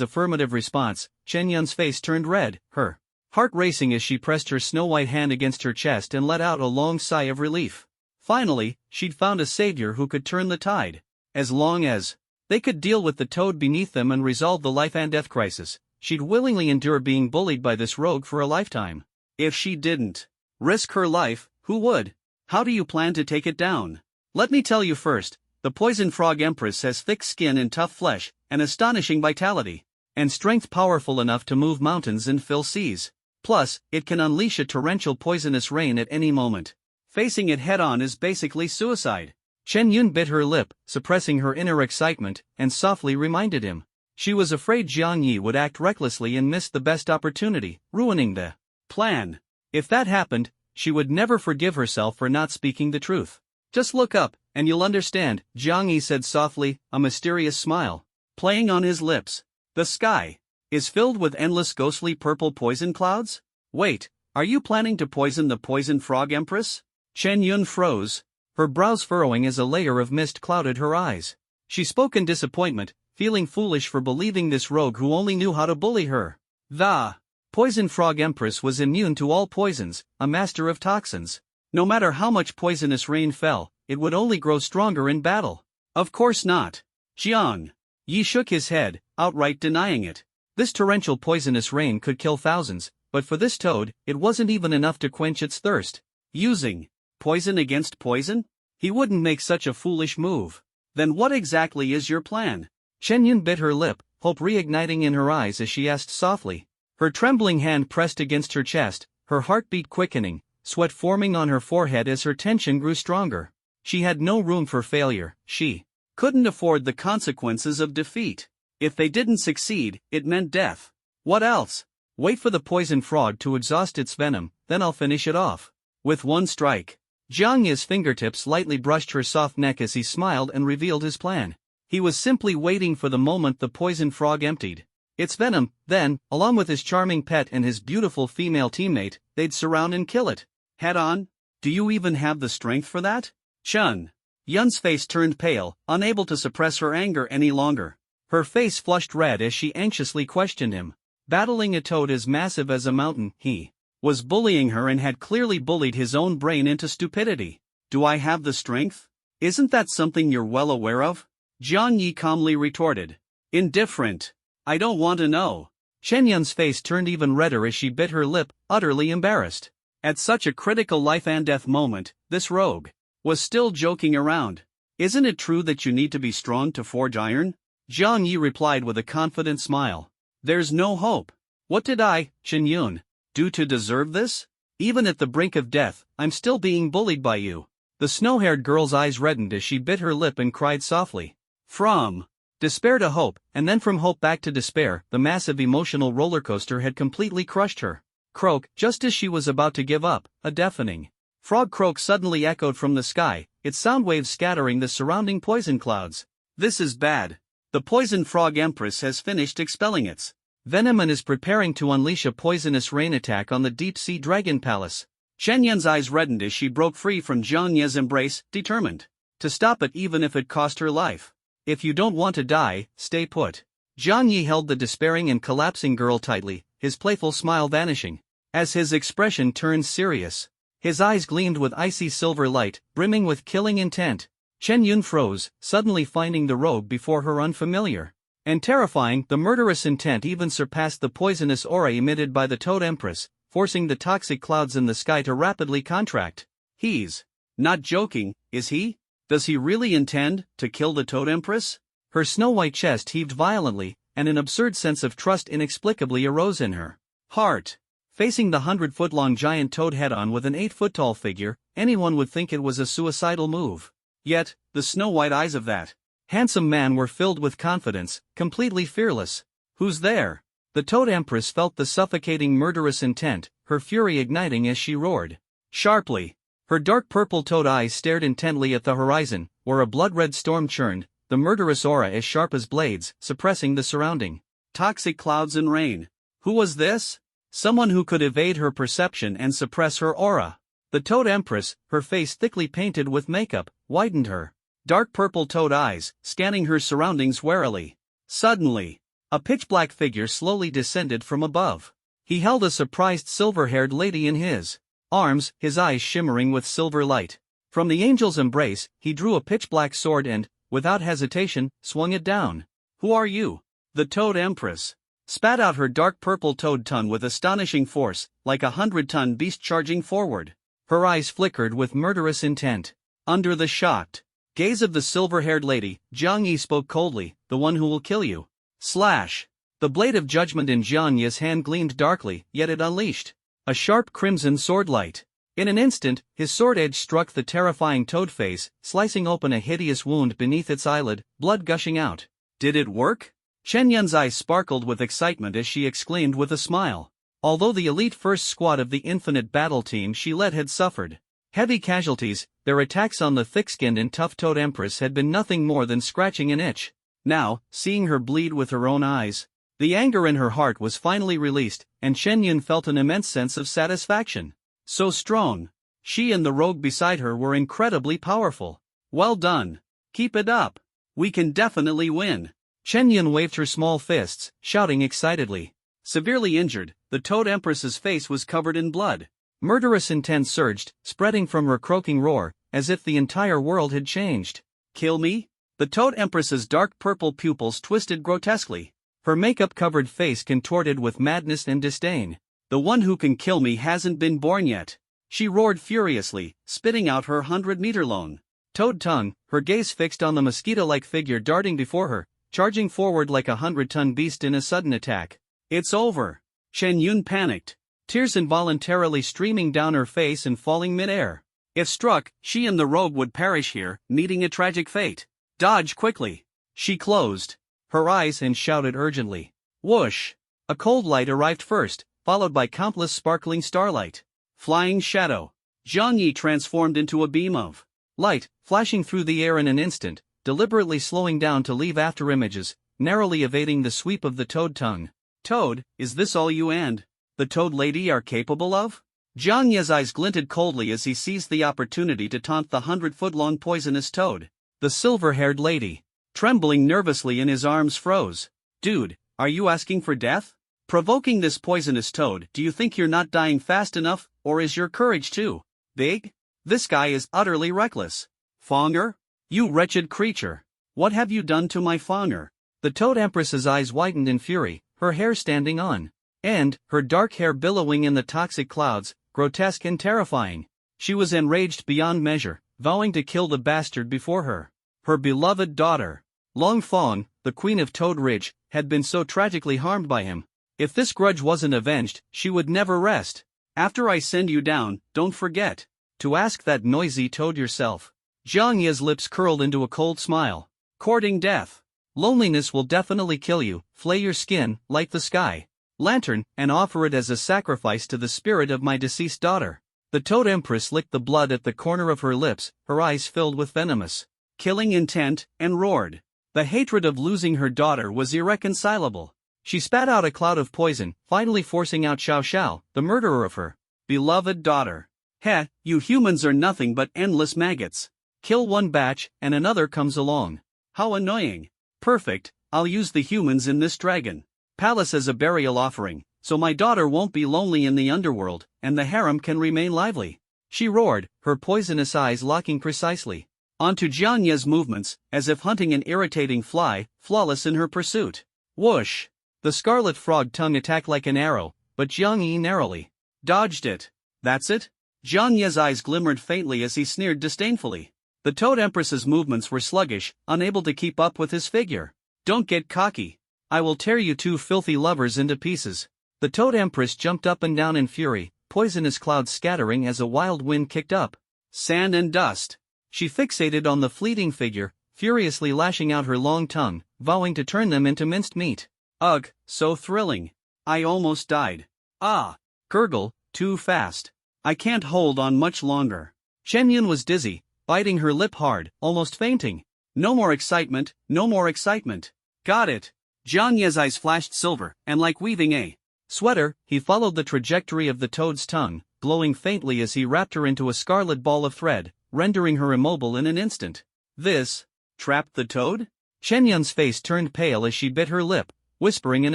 affirmative response, Chen Yun's face turned red, her heart racing as she pressed her snow-white hand against her chest and let out a long sigh of relief. Finally, she'd found a savior who could turn the tide. As long as they could deal with the toad beneath them and resolve the life and death crisis, she'd willingly endure being bullied by this rogue for a lifetime. If she didn't risk her life, who would? How do you plan to take it down? Let me tell you first, the poison frog empress has thick skin and tough flesh, an astonishing vitality, and strength powerful enough to move mountains and fill seas. Plus, it can unleash a torrential poisonous rain at any moment. Facing it head-on is basically suicide. Chen Yun bit her lip, suppressing her inner excitement, and softly reminded him. She was afraid Jiang Yi would act recklessly and miss the best opportunity, ruining the plan. If that happened, she would never forgive herself for not speaking the truth. Just look up, and you'll understand, Jiang Yi said softly, a mysterious smile playing on his lips. The sky is filled with endless ghostly purple poison clouds? Wait, are you planning to poison the poison frog empress? Chen Yun froze, her brows furrowing as a layer of mist clouded her eyes. She spoke in disappointment, feeling foolish for believing this rogue who only knew how to bully her. The poison frog empress was immune to all poisons, a master of toxins. No matter how much poisonous rain fell, it would only grow stronger in battle. Of course not. Jiang Yi shook his head, outright denying it. This torrential poisonous rain could kill thousands, but for this toad, it wasn't even enough to quench its thirst. Using poison against poison? He wouldn't make such a foolish move. Then what exactly is your plan? Chen bit her lip, hope reigniting in her eyes as she asked softly. Her trembling hand pressed against her chest, her heartbeat quickening, sweat forming on her forehead as her tension grew stronger. She had no room for failure, she couldn't afford the consequences of defeat. If they didn't succeed, it meant death. What else? Wait for the poison frog to exhaust its venom, then I'll finish it off. With one strike. Jiang Yi's fingertips lightly brushed her soft neck as he smiled and revealed his plan. He was simply waiting for the moment the poison frog emptied its venom, then, along with his charming pet and his beautiful female teammate, they'd surround and kill it. Head on? Do you even have the strength for that? Chen Yun's face turned pale, unable to suppress her anger any longer. Her face flushed red as she anxiously questioned him. Battling a toad as massive as a mountain, he was bullying her and had clearly bullied his own brain into stupidity. Do I have the strength? Isn't that something you're well aware of? Jiang Yi calmly retorted. Indifferent. I don't want to know. Chen Yun's face turned even redder as she bit her lip, utterly embarrassed. At such a critical life and death moment, this rogue was still joking around. Isn't it true that you need to be strong to forge iron? Jiang Yi replied with a confident smile. There's no hope. What did I, Chen Yun, do to deserve this? Even at the brink of death, I'm still being bullied by you. The snow-haired girl's eyes reddened as she bit her lip and cried softly. From despair to hope, and then from hope back to despair, the massive emotional roller coaster had completely crushed her. Croak, just as she was about to give up, a deafening frog croak suddenly echoed from the sky, its sound waves scattering the surrounding poison clouds. This is bad. The poison frog empress has finished expelling its venom and is preparing to unleash a poisonous rain attack on the deep-sea dragon palace. Chen Yun's eyes reddened as she broke free from Jiang Yi's embrace, determined to stop it even if it cost her life. If you don't want to die, stay put. Jiang Yi held the despairing and collapsing girl tightly, his playful smile vanishing. As his expression turned serious, his eyes gleamed with icy silver light, brimming with killing intent. Chen Yun froze, suddenly finding the rogue before her unfamiliar and terrifying. The murderous intent even surpassed the poisonous aura emitted by the Toad Empress, forcing the toxic clouds in the sky to rapidly contract. He's not joking, is he? Does he really intend to kill the Toad Empress? Her snow-white chest heaved violently, and an absurd sense of trust inexplicably arose in her heart. Facing the 100-foot-long giant toad head-on with an 8-foot-tall figure, anyone would think it was a suicidal move. Yet, the snow-white eyes of that handsome man were filled with confidence, completely fearless. Who's there? The Toad Empress felt the suffocating murderous intent, her fury igniting as she roared sharply. Her dark purple toad eyes stared intently at the horizon, where a blood-red storm churned, the murderous aura as sharp as blades, suppressing the surrounding toxic clouds and rain. Who was this? Someone who could evade her perception and suppress her aura. The Toad Empress, her face thickly painted with makeup, widened her dark purple toad eyes, scanning her surroundings warily. Suddenly, a pitch-black figure slowly descended from above. He held a surprised silver-haired lady in his arms, his eyes shimmering with silver light. From the angel's embrace, he drew a pitch-black sword and, without hesitation, swung it down. Who are you? The Toad Empress spat out her dark purple toad tongue with astonishing force, like a 100-ton beast charging forward. Her eyes flickered with murderous intent. Under the shocked gaze of the silver-haired lady, Jiang Yi spoke coldly, the one who will kill you. Slash! The blade of judgment in Jiang Yi's hand gleamed darkly, yet it unleashed a sharp crimson sword light. In an instant, his sword edge struck the terrifying toad face, slicing open a hideous wound beneath its eyelid, blood gushing out. Did it work? Chen Yun's eyes sparkled with excitement as she exclaimed with a smile. Although the elite first squad of the infinite battle team she led had suffered heavy casualties, their attacks on the thick-skinned and tough Toad Empress had been nothing more than scratching an itch. Now, seeing her bleed with her own eyes, the anger in her heart was finally released, and Chen Yun felt an immense sense of satisfaction. So strong. She and the rogue beside her were incredibly powerful. Well done. Keep it up. We can definitely win. Chen Yun waved her small fists, shouting excitedly. Severely injured, the Toad Empress's face was covered in blood. Murderous intent surged, spreading from her croaking roar, as if the entire world had changed. Kill me? The Toad Empress's dark purple pupils twisted grotesquely. Her makeup-covered face contorted with madness and disdain. The one who can kill me hasn't been born yet. She roared furiously, spitting out her 100-meter-long toad tongue, her gaze fixed on the mosquito-like figure darting before her, charging forward like a 100-ton beast in a sudden attack. It's over. Chen Yun panicked, tears involuntarily streaming down her face and falling mid-air. If struck, she and the rogue would perish here, meeting a tragic fate. Dodge quickly. She closed her eyes and shouted urgently. Whoosh! A cold light arrived first, followed by countless sparkling starlight. Flying shadow. Zhang Yi transformed into a beam of light, flashing through the air in an instant, deliberately slowing down to leave afterimages, narrowly evading the sweep of the toad tongue. Toad, is this all you and the Toad Lady are capable of? Zhang Yi's eyes glinted coldly as he seized the opportunity to taunt the 100-foot-long poisonous toad. The silver-haired lady, trembling nervously in his arms, froze. Dude, are you asking for death? Provoking this poisonous toad, do you think you're not dying fast enough, or is your courage too big? This guy is utterly reckless. Fonger? You wretched creature. What have you done to my Fonger? The Toad Empress's eyes widened in fury, her hair standing on end, her dark hair billowing in the toxic clouds, grotesque and terrifying. She was enraged beyond measure, vowing to kill the bastard before her. Her beloved daughter, Long Fong, the Queen of Toad Ridge, had been so tragically harmed by him. If this grudge wasn't avenged, she would never rest. After I send you down, don't forget to ask that noisy toad yourself. Zhang Yi's lips curled into a cold smile. Courting death. Loneliness will definitely kill you. Flay your skin, light the sky lantern, and offer it as a sacrifice to the spirit of my deceased daughter. The Toad Empress licked the blood at the corner of her lips, her eyes filled with venomous, killing intent, and roared. The hatred of losing her daughter was irreconcilable. She spat out a cloud of poison, finally forcing out Xiao Xiao, the murderer of her beloved daughter. Heh, you humans are nothing but endless maggots. Kill one batch, and another comes along. How annoying. Perfect, I'll use the humans in this dragon palace as a burial offering, so my daughter won't be lonely in the underworld, and the harem can remain lively. She roared, her poisonous eyes locking precisely onto Zhang Yi's movements, as if hunting an irritating fly, flawless in her pursuit. Whoosh! The scarlet frog tongue attacked like an arrow, but Zhang Yi narrowly dodged it. That's it? Zhang Yi's eyes glimmered faintly as he sneered disdainfully. The Toad Empress's movements were sluggish, unable to keep up with his figure. Don't get cocky. I will tear you two filthy lovers into pieces. The Toad Empress jumped up and down in fury, poisonous clouds scattering as a wild wind kicked up sand and dust. She fixated on the fleeting figure, furiously lashing out her long tongue, vowing to turn them into minced meat. Ugh, so thrilling. I almost died. Ah! Gurgle, too fast. I can't hold on much longer. Chen Yun was dizzy, biting her lip hard, almost fainting. No more excitement, no more excitement. Got it. Zhang Yi's eyes flashed silver, and like weaving a sweater, he followed the trajectory of the toad's tongue, glowing faintly as he wrapped her into a scarlet ball of thread, rendering her immobile in an instant. This trapped the toad? Chen Yun's face turned pale as she bit her lip, whispering in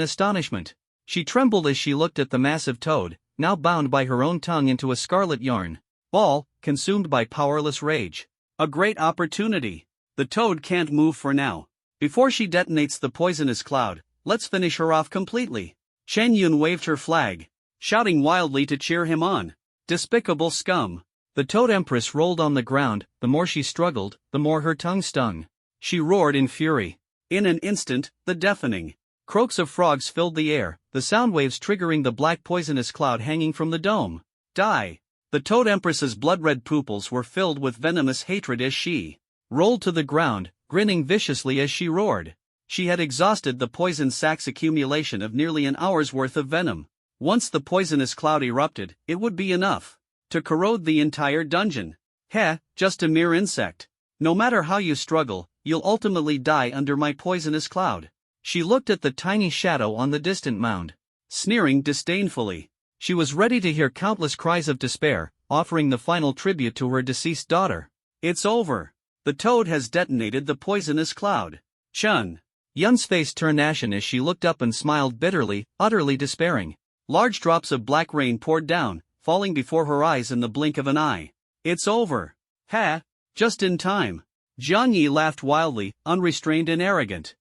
astonishment. She trembled as she looked at the massive toad, now bound by her own tongue into a scarlet yarn ball, consumed by powerless rage. A great opportunity. The toad can't move for now. Before she detonates the poisonous cloud, let's finish her off completely. Chen Yun waved her flag, shouting wildly to cheer him on. Despicable scum. The Toad Empress rolled on the ground. The more she struggled, the more her tongue stung. She roared in fury. In an instant, the deafening croaks of frogs filled the air, the sound waves triggering the black poisonous cloud hanging from the dome. Die! The Toad Empress's blood-red pupils were filled with venomous hatred as she rolled to the ground, grinning viciously as she roared. She had exhausted the poison sac's accumulation of nearly an hour's worth of venom. Once the poisonous cloud erupted, it would be enough to corrode the entire dungeon. Heh, just a mere insect. No matter how you struggle, you'll ultimately die under my poisonous cloud. She looked at the tiny shadow on the distant mound, sneering disdainfully. She was ready to hear countless cries of despair, offering the final tribute to her deceased daughter. It's over. The toad has detonated the poisonous cloud. Chun. Yun's face turned ashen as she looked up and smiled bitterly, utterly despairing. Large drops of black rain poured down, falling before her eyes in the blink of an eye. It's over. Ha! Just in time. Jiang Yi laughed wildly, unrestrained and arrogant.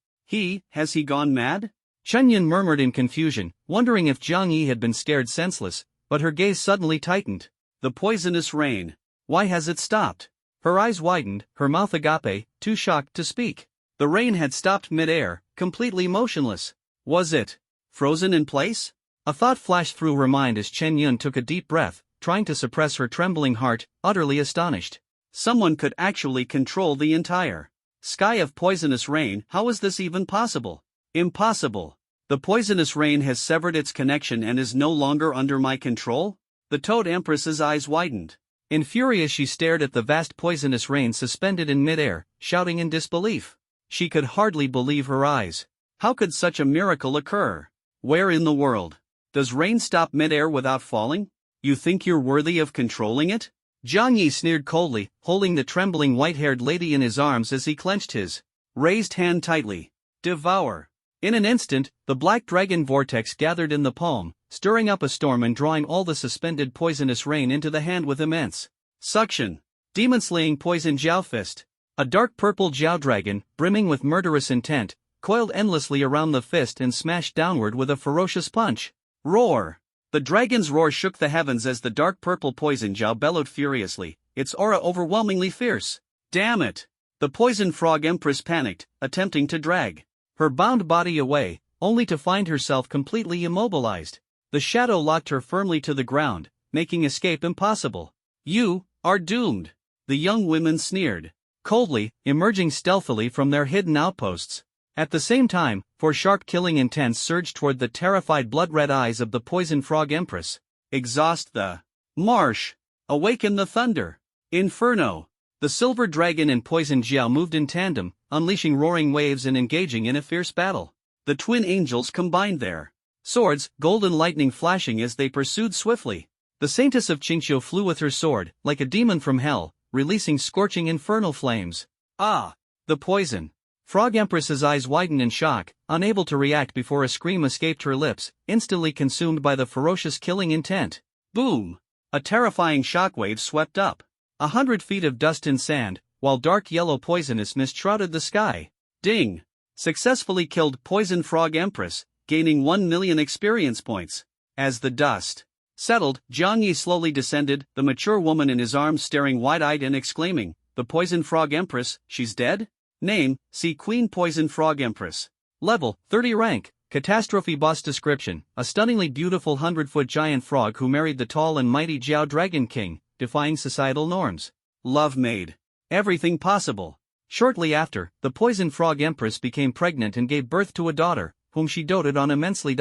Has he gone mad? Chen Yun murmured in confusion, wondering if Jiang Yi had been scared senseless, but her gaze suddenly tightened. The poisonous rain. Why has it stopped? Her eyes widened, her mouth agape, too shocked to speak. The rain had stopped mid-air, completely motionless. Was it frozen in place? A thought flashed through her mind as Chen Yun took a deep breath, trying to suppress her trembling heart, utterly astonished. Someone could actually control the entire sky of poisonous rain. How is this even possible? Impossible. The poisonous rain has severed its connection and is no longer under my control? The Toad Empress's eyes widened. In fury she stared at the vast poisonous rain suspended in midair, shouting in disbelief. She could hardly believe her eyes. How could such a miracle occur? Where in the world does rain stop midair without falling? You think you're worthy of controlling it? Jiang Yi sneered coldly, holding the trembling white-haired lady in his arms as he clenched his raised hand tightly. Devour. In an instant, the black dragon vortex gathered in the palm, stirring up a storm and drawing all the suspended poisonous rain into the hand with immense suction. Demon-slaying poison Jiao fist. A dark purple Jiao dragon, brimming with murderous intent, coiled endlessly around the fist and smashed downward with a ferocious punch. Roar! The dragon's roar shook the heavens as the dark purple poison Jiao bellowed furiously, its aura overwhelmingly fierce. Damn it! The poison frog empress panicked, attempting to drag her bound body away, only to find herself completely immobilized. The shadow locked her firmly to the ground, making escape impossible. You are doomed. The young women sneered coldly, emerging stealthily from their hidden outposts. At the same time, four sharp killing intents surged toward the terrified blood-red eyes of the poison frog empress. Exhaust the marsh. Awaken the thunder. Inferno. The silver dragon and poison Jiao moved in tandem, unleashing roaring waves and engaging in a fierce battle. The twin angels combined their swords, golden lightning flashing as they pursued swiftly. The saintess of Qingqiu flew with her sword, like a demon from hell, releasing scorching infernal flames. Ah! The poison frog empress's eyes widened in shock, unable to react before a scream escaped her lips, instantly consumed by the ferocious killing intent. Boom! A terrifying shockwave swept up. 100 feet of dust and sand, while dark yellow poisonous mist shrouded the sky. Ding! Successfully killed poison frog empress, gaining 1 million experience points. As the dust settled, Jiang Yi slowly descended, the mature woman in his arms staring wide-eyed and exclaiming, "The poison frog empress, she's dead?" Name, see Queen Poison Frog Empress. Level, 30 rank, Catastrophe Boss Description, a stunningly beautiful 100-foot giant frog who married the tall and mighty Jiao Dragon King, defying societal norms. Love made everything possible. Shortly after, the Poison Frog Empress became pregnant and gave birth to a daughter, whom she doted on immensely.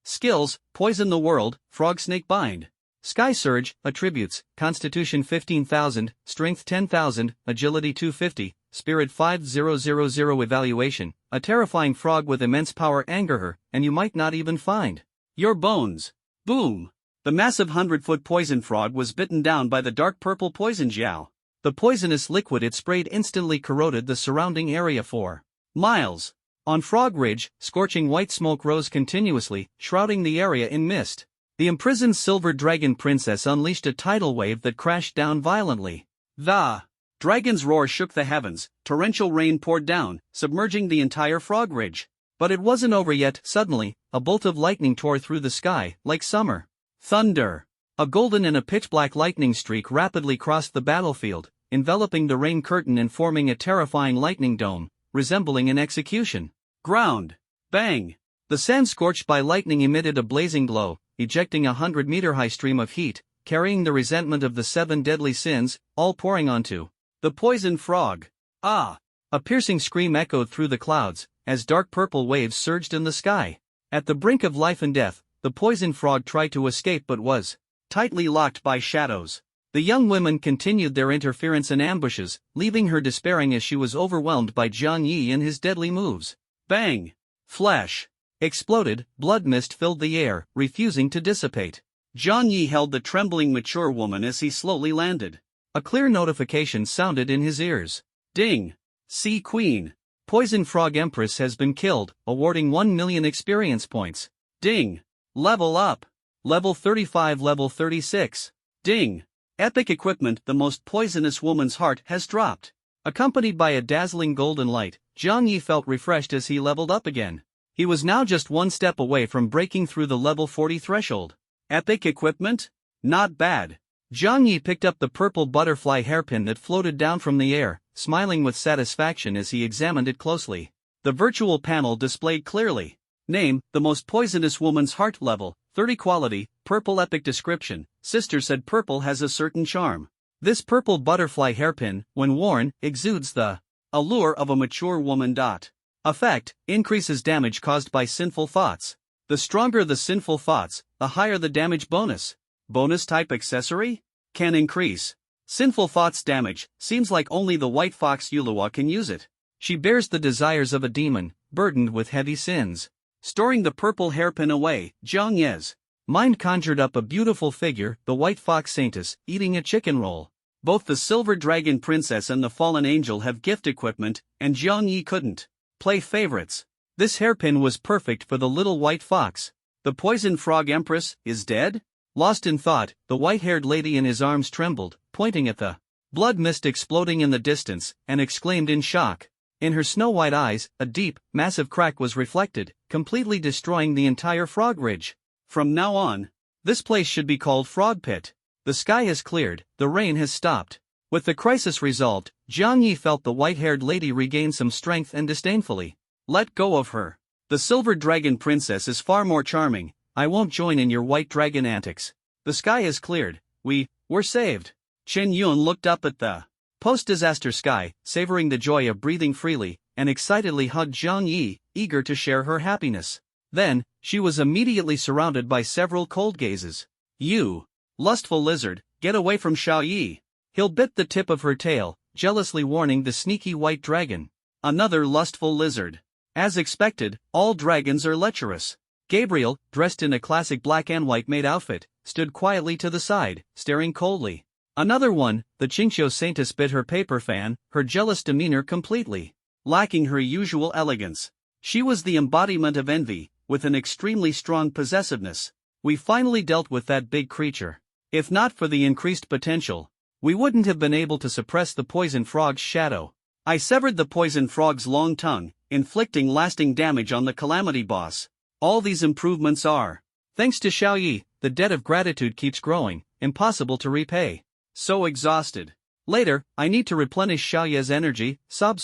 Skills, Poison the World, Frog Snake Bind. Sky Surge, Attributes, Constitution 15,000, Strength 10,000, Agility 250, Spirit 5000. Evaluation, a terrifying frog with immense power anger her, and you might not even find your bones. Boom! The massive 100-foot poison frog was bitten down by the dark purple poison Jiao. The poisonous liquid it sprayed instantly corroded the surrounding area for miles. On Frog Ridge, scorching white smoke rose continuously, shrouding the area in mist. The imprisoned silver dragon princess unleashed a tidal wave that crashed down violently. The dragon's roar shook the heavens, torrential rain poured down, submerging the entire Frog Ridge. But it wasn't over yet. Suddenly, a bolt of lightning tore through the sky, like summer thunder. A golden and a pitch-black lightning streak rapidly crossed the battlefield, enveloping the rain curtain and forming a terrifying lightning dome, resembling an execution ground. Bang! The sand scorched by lightning emitted a blazing glow, ejecting a 100-meter-high stream of heat, carrying the resentment of the 7 deadly sins, all pouring onto the poison frog. Ah! A piercing scream echoed through the clouds, as dark purple waves surged in the sky. At the brink of life and death, the poison frog tried to escape but was tightly locked by shadows. The young women continued their interference and ambushes, leaving her despairing as she was overwhelmed by Jiang Yi and his deadly moves. Bang! Flash! Exploded, blood mist filled the air, refusing to dissipate. Jiang Yi held the trembling mature woman as he slowly landed. A clear notification sounded in his ears. Ding! See Queen Poison Frog Empress has been killed, awarding 1 million experience points. Ding! Level up! Level 35, Level 36. Ding! Epic equipment, the most poisonous woman's heart has dropped. Accompanied by a dazzling golden light, Zhang Yi felt refreshed as he leveled up again. He was now just one step away from breaking through the level 40 threshold. Epic equipment? Not bad. Zhang Yi picked up the purple butterfly hairpin that floated down from the air, smiling with satisfaction as he examined it closely. The virtual panel displayed clearly. Name, the most poisonous woman's heart level, 30 quality, purple epic description. Sister said purple has a certain charm. This purple butterfly hairpin, when worn, exudes the allure of a mature woman. Effect, increases damage caused by sinful thoughts. The stronger the sinful thoughts, the higher the damage bonus. Bonus type accessory? Can increase sinful thoughts damage. Seems like only the white fox Yulua can use it. She bears the desires of a demon, burdened with heavy sins. Storing the purple hairpin away, Zhang Yi's mind conjured up a beautiful figure, the white fox saintess, eating a chicken roll. Both the silver dragon princess and the fallen angel have gift equipment, and Zhang Yi couldn't play favorites. This hairpin was perfect for the little white fox. The poison frog empress is dead? Lost in thought, the white-haired lady in his arms trembled, pointing at the blood mist exploding in the distance, and exclaimed in shock. In her snow-white eyes, a deep, massive crack was reflected, completely destroying the entire frog ridge. From now on, this place should be called Frog Pit. The sky has cleared, the rain has stopped. With the crisis resolved, Zhang Yi felt the white-haired lady regain some strength and disdainfully let go of her. The silver dragon princess is far more charming. I won't join in your white dragon antics. The sky has cleared. We're saved. Chen Yun looked up at the post-disaster sky, savoring the joy of breathing freely, and excitedly hugged Zhang Yi, eager to share her happiness. Then, she was immediately surrounded by several cold gazes. You lustful lizard, get away from Xiao Yi. He'll bit the tip of her tail, jealously warning the sneaky white dragon. Another lustful lizard. As expected, all dragons are lecherous. Gabriel, dressed in a classic black and white maid outfit, stood quietly to the side, staring coldly. Another one, the Qingqiu saintess, bit her paper fan, her jealous demeanor completely lacking her usual elegance. She was the embodiment of envy, with an extremely strong possessiveness. We finally dealt with that big creature. If not for the increased potential, we wouldn't have been able to suppress the poison frog's shadow. I severed the poison frog's long tongue, inflicting lasting damage on the calamity boss. All these improvements are thanks to Xiao Yi. The debt of gratitude keeps growing, impossible to repay. So exhausted. Later, I need to replenish Xiao Ye's energy. Sob.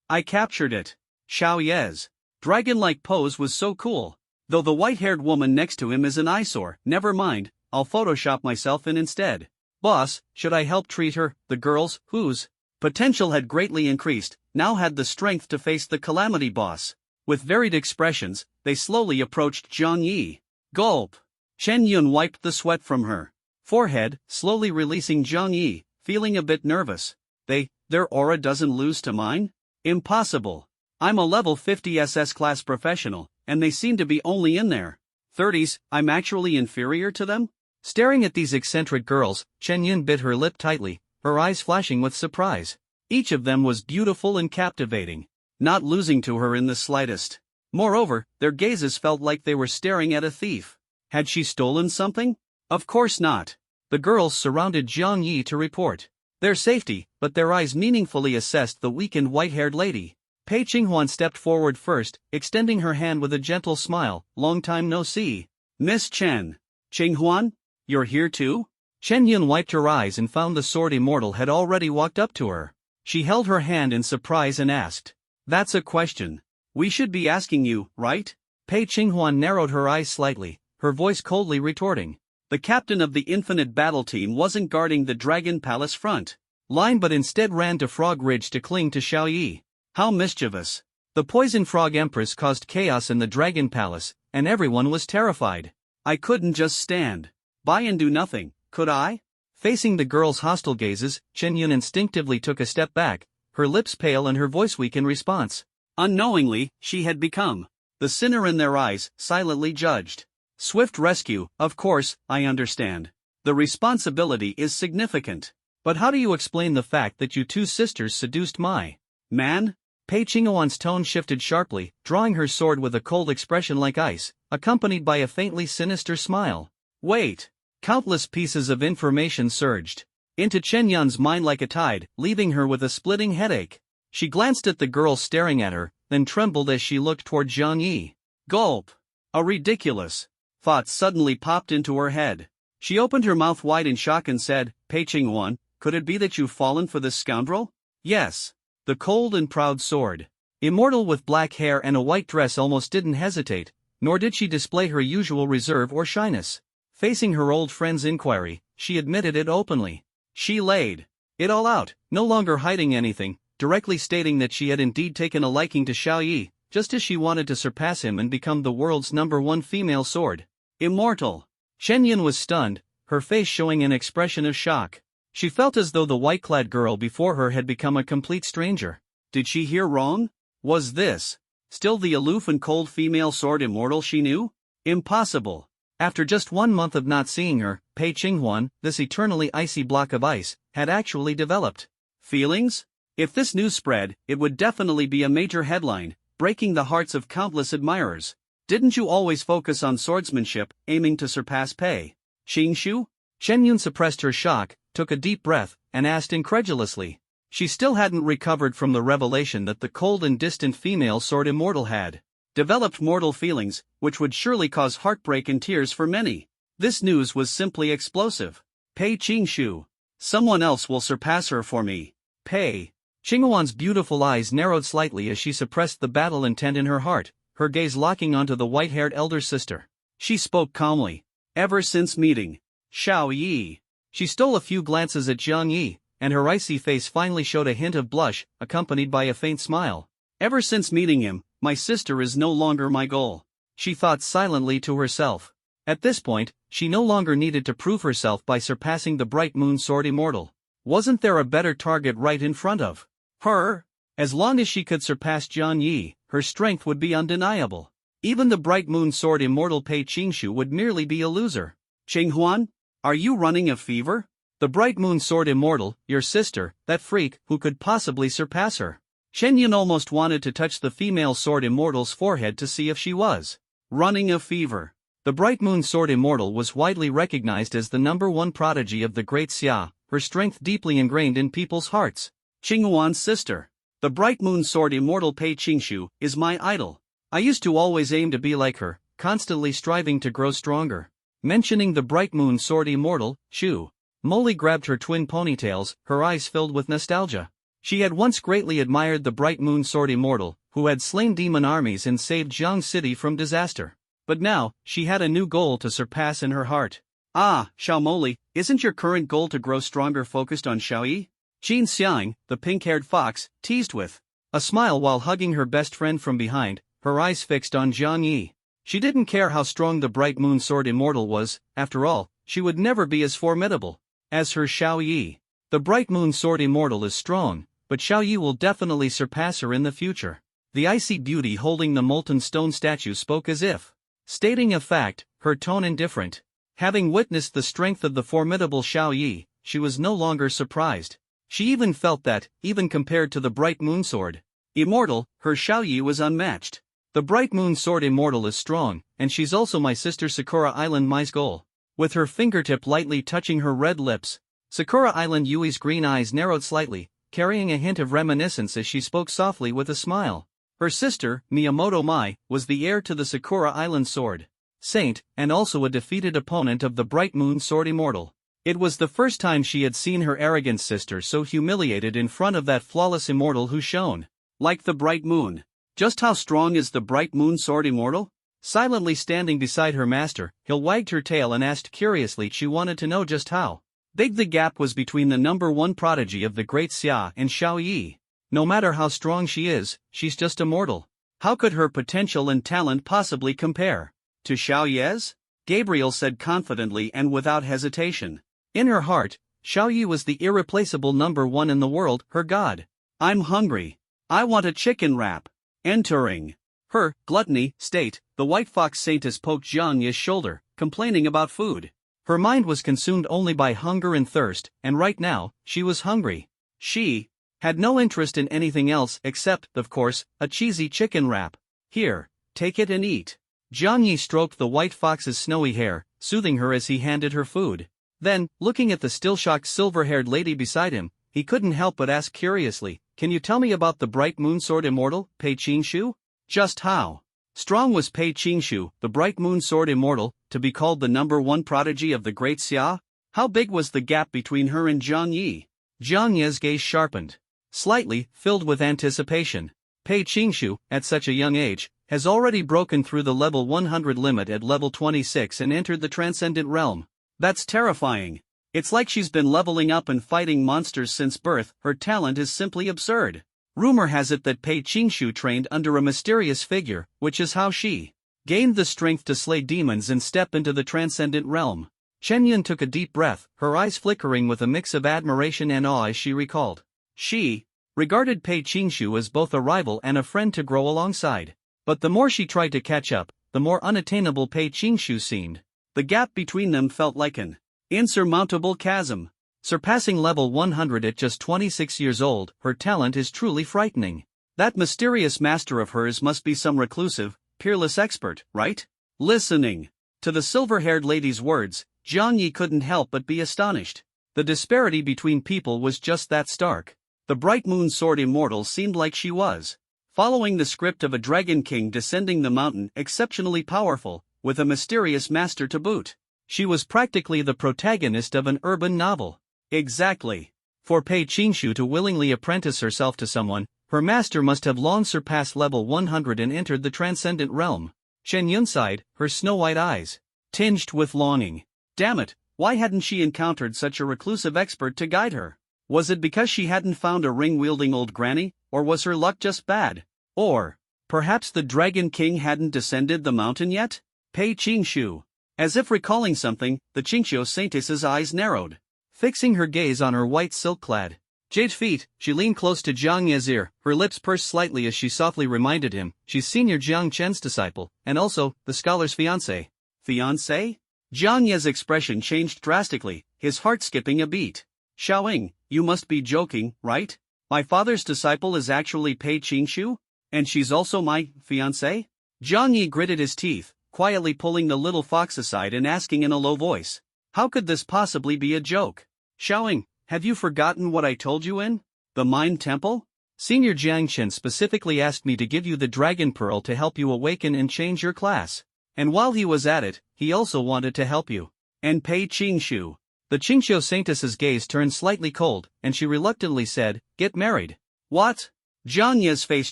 I captured it. Xiao Ye's dragon-like pose was so cool. Though the white-haired woman next to him is an eyesore, never mind, I'll Photoshop myself in instead. Boss, should I help treat her? The girls, whose potential had greatly increased, now had the strength to face the calamity boss. With varied expressions, they slowly approached Zhang Yi. Gulp. Chen Yun wiped the sweat from her forehead, slowly releasing Zhang Yi, feeling a bit nervous. Their aura doesn't lose to mine? Impossible. I'm a level 50 SS class professional, and they seem to be only in their 30s, I'm actually inferior to them? Staring at these eccentric girls, Chen Yun bit her lip tightly, her eyes flashing with surprise. Each of them was beautiful and captivating, not losing to her in the slightest. Moreover, their gazes felt like they were staring at a thief. Had she stolen something? Of course not. The girls surrounded Zhang Yi to report their safety, but their eyes meaningfully assessed the weakened white-haired lady. Pei Qinghuan stepped forward first, extending her hand with a gentle smile. Long time no see. Miss Chen. Qinghuan? You're here too? Chen Yun wiped her eyes and found the sword immortal had already walked up to her. She held her hand in surprise and asked, "That's a question we should be asking you, right?" Pei Qinghuan narrowed her eyes slightly, her voice coldly retorting. The captain of the Infinite Battle Team wasn't guarding the Dragon Palace front line but instead ran to Frog Ridge to cling to Xiao Yi. How mischievous. The Poison Frog Empress caused chaos in the Dragon Palace, and everyone was terrified. I couldn't just stand by and do nothing, could I? Facing the girls' hostile gazes, Chen Yun instinctively took a step back, her lips pale and her voice weak in response. Unknowingly, she had become the sinner in their eyes, silently judged. Swift rescue, of course, I understand. The responsibility is significant. But how do you explain the fact that you two sisters seduced my man? Pei Qinghuan's tone shifted sharply, drawing her sword with a cold expression like ice, accompanied by a faintly sinister smile. Wait. Countless pieces of information surged into Chen Yun's mind like a tide, leaving her with a splitting headache. She glanced at the girl staring at her, then trembled as she looked toward Zhang Yi. Gulp! A ridiculous thought suddenly popped into her head. She opened her mouth wide in shock and said, Pei Qinghuan, could it be that you've fallen for this scoundrel? Yes. The cold and proud sword immortal with black hair and a white dress almost didn't hesitate, nor did she display her usual reserve or shyness. Facing her old friend's inquiry, she admitted it openly. She laid it all out, no longer hiding anything, directly stating that she had indeed taken a liking to Xiao Yi, just as she wanted to surpass him and become the world's #1 female sword immortal. Chen Yun was stunned, her face showing an expression of shock. She felt as though the white-clad girl before her had become a complete stranger. Did she hear wrong? Was this still the aloof and cold female sword immortal she knew? Impossible. After just 1 month of not seeing her, Pei Qinghuan, this eternally icy block of ice, had actually developed feelings? If this news spread, it would definitely be a major headline, breaking the hearts of countless admirers. Didn't you always focus on swordsmanship, aiming to surpass Pei Qingshu? Chen Yun suppressed her shock, took a deep breath, and asked incredulously. She still hadn't recovered from the revelation that the cold and distant female sword immortal had developed mortal feelings, which would surely cause heartbreak and tears for many. This news was simply explosive. Pei Qingshu. Someone else will surpass her for me. Pei Qinghuan's beautiful eyes narrowed slightly as she suppressed the battle intent in her heart, her gaze locking onto the white-haired elder sister. She spoke calmly. Ever since meeting Xiao Yi, she stole a few glances at Zhang Yi, and her icy face finally showed a hint of blush, accompanied by a faint smile. Ever since meeting him, my sister is no longer my goal, she thought silently to herself. At this point, she no longer needed to prove herself by surpassing the Bright Moon Sword Immortal. Wasn't there a better target right in front of her? As long as she could surpass Zhang Yi, her strength would be undeniable. Even the Bright Moon Sword Immortal Pei Qingshu would merely be a loser. Qinghuan, are you running a fever? The Bright Moon Sword Immortal, your sister, that freak, who could possibly surpass her? Chen Yun almost wanted to touch the female Sword Immortal's forehead to see if she was running a fever. The Bright Moon Sword Immortal was widely recognized as the #1 prodigy of the Great Xia, her strength deeply ingrained in people's hearts. Qinghuan's sister. The Bright Moon Sword Immortal Pei Qingshu is my idol. I used to always aim to be like her, constantly striving to grow stronger. Mentioning the Bright Moon Sword Immortal, Shu Molly grabbed her twin ponytails, her eyes filled with nostalgia. She had once greatly admired the Bright Moon Sword Immortal, who had slain demon armies and saved Jiang City from disaster. But now, she had a new goal to surpass in her heart. Ah, Xiao Molly, isn't your current goal to grow stronger focused on Xiao Yi? Qin Xiang, the pink-haired fox, teased with a smile while hugging her best friend from behind, her eyes fixed on Zhang Yi. She didn't care how strong the Bright Moon Sword Immortal was, after all, she would never be as formidable as her Xiao Yi. The Bright Moon Sword Immortal is strong, but Xiao Yi will definitely surpass her in the future. The icy beauty holding the molten stone statue spoke as if stating a fact, her tone indifferent. Having witnessed the strength of the formidable Xiao Yi, she was no longer surprised. She even felt that, even compared to the Bright Moon Sword Immortal, her Xiao Yi was unmatched. The Bright Moon Sword Immortal is strong, and she's also my sister Sakura Island Mai's goal. With her fingertip lightly touching her red lips, Sakura Island Yui's green eyes narrowed slightly, carrying a hint of reminiscence as she spoke softly with a smile. Her sister, Miyamoto Mai, was the heir to the Sakura Island Sword Saint, and also a defeated opponent of the Bright Moon Sword Immortal. It was the first time she had seen her arrogant sister so humiliated in front of that flawless immortal who shone like the bright moon. Just how strong is the Bright Moon Sword Immortal? Silently standing beside her master, Hill wagged her tail and asked curiously. She wanted to know just how big the gap was between the #1 prodigy of the Great Xia and Xiao Yi. No matter how strong she is, she's just a mortal. How could her potential and talent possibly compare to Xiao Ye's? Gabriel said confidently and without hesitation. In her heart, Xiao Yi was the irreplaceable #1 in the world, her god. I'm hungry. I want a chicken wrap. Entering her gluttony state, the white fox saintess poked Zhang Yi's shoulder, complaining about food. Her mind was consumed only by hunger and thirst, and right now, she was hungry. She had no interest in anything else except, of course, a cheesy chicken wrap. Here, take it and eat. Jiang Yi stroked the white fox's snowy hair, soothing her as he handed her food. Then, looking at the still-shocked silver-haired lady beside him, he couldn't help but ask curiously, "Can you tell me about the bright moon sword immortal, Pei Qingshu? Just how strong was Pei Qingshu, the bright moon sword immortal, to be called the #1 prodigy of the great Xia? How big was the gap between her and Jiang Yi?" Jiang Yi's gaze sharpened, slightly, filled with anticipation. Pei Qingshu, at such a young age, has already broken through the level 100 limit at level 26 and entered the transcendent realm. That's terrifying. It's like she's been leveling up and fighting monsters since birth. Her talent is simply absurd. Rumor has it that Pei Qingshu trained under a mysterious figure, which is how she gained the strength to slay demons and step into the transcendent realm. Chen Yun took a deep breath, her eyes flickering with a mix of admiration and awe as she recalled. She regarded Pei Qingshu as both a rival and a friend to grow alongside. But the more she tried to catch up, the more unattainable Pei Qingshu seemed. The gap between them felt like an insurmountable chasm. Surpassing level 100 at just 26 years old, her talent is truly frightening. That mysterious master of hers must be some reclusive, peerless expert, right? Listening to the silver-haired lady's words, Jiang Yi couldn't help but be astonished. The disparity between people was just that stark. The bright moon sword immortal seemed like she was following the script of a dragon king descending the mountain, exceptionally powerful, with a mysterious master to boot. She was practically the protagonist of an urban novel. Exactly. For Pei Qingshu to willingly apprentice herself to someone, her master must have long surpassed level 100 and entered the transcendent realm. Chen Yun sighed, her snow-white eyes tinged with longing. Damn it, why hadn't she encountered such a reclusive expert to guide her? Was it because she hadn't found a ring-wielding old granny, or was her luck just bad? Or perhaps the Dragon King hadn't descended the mountain yet? Pei Qingshu. As if recalling something, the Qingqiu Saintess's eyes narrowed. Fixing her gaze on her white silk-clad jade feet, she leaned close to Jiang Ye's ear, her lips pursed slightly as she softly reminded him, she's senior Jiang Chen's disciple, and also, the scholar's fiancé. Fiancé? Jiang Ye's expression changed drastically, his heart skipping a beat. Xiaoying, you must be joking, right? My father's disciple is actually Pei Qingshu? And she's also my fiancé? Jiang Yi gritted his teeth, quietly pulling the little fox aside and asking in a low voice. How could this possibly be a joke? Xiaoying, have you forgotten what I told you in the Mind Temple? Senior Jiang Chen specifically asked me to give you the Dragon Pearl to help you awaken and change your class. And while he was at it, he also wanted to help you. And Pei Qingshu. The Qingqiu Saintess's gaze turned slightly cold, and she reluctantly said, get married. What? Jiang Ye's face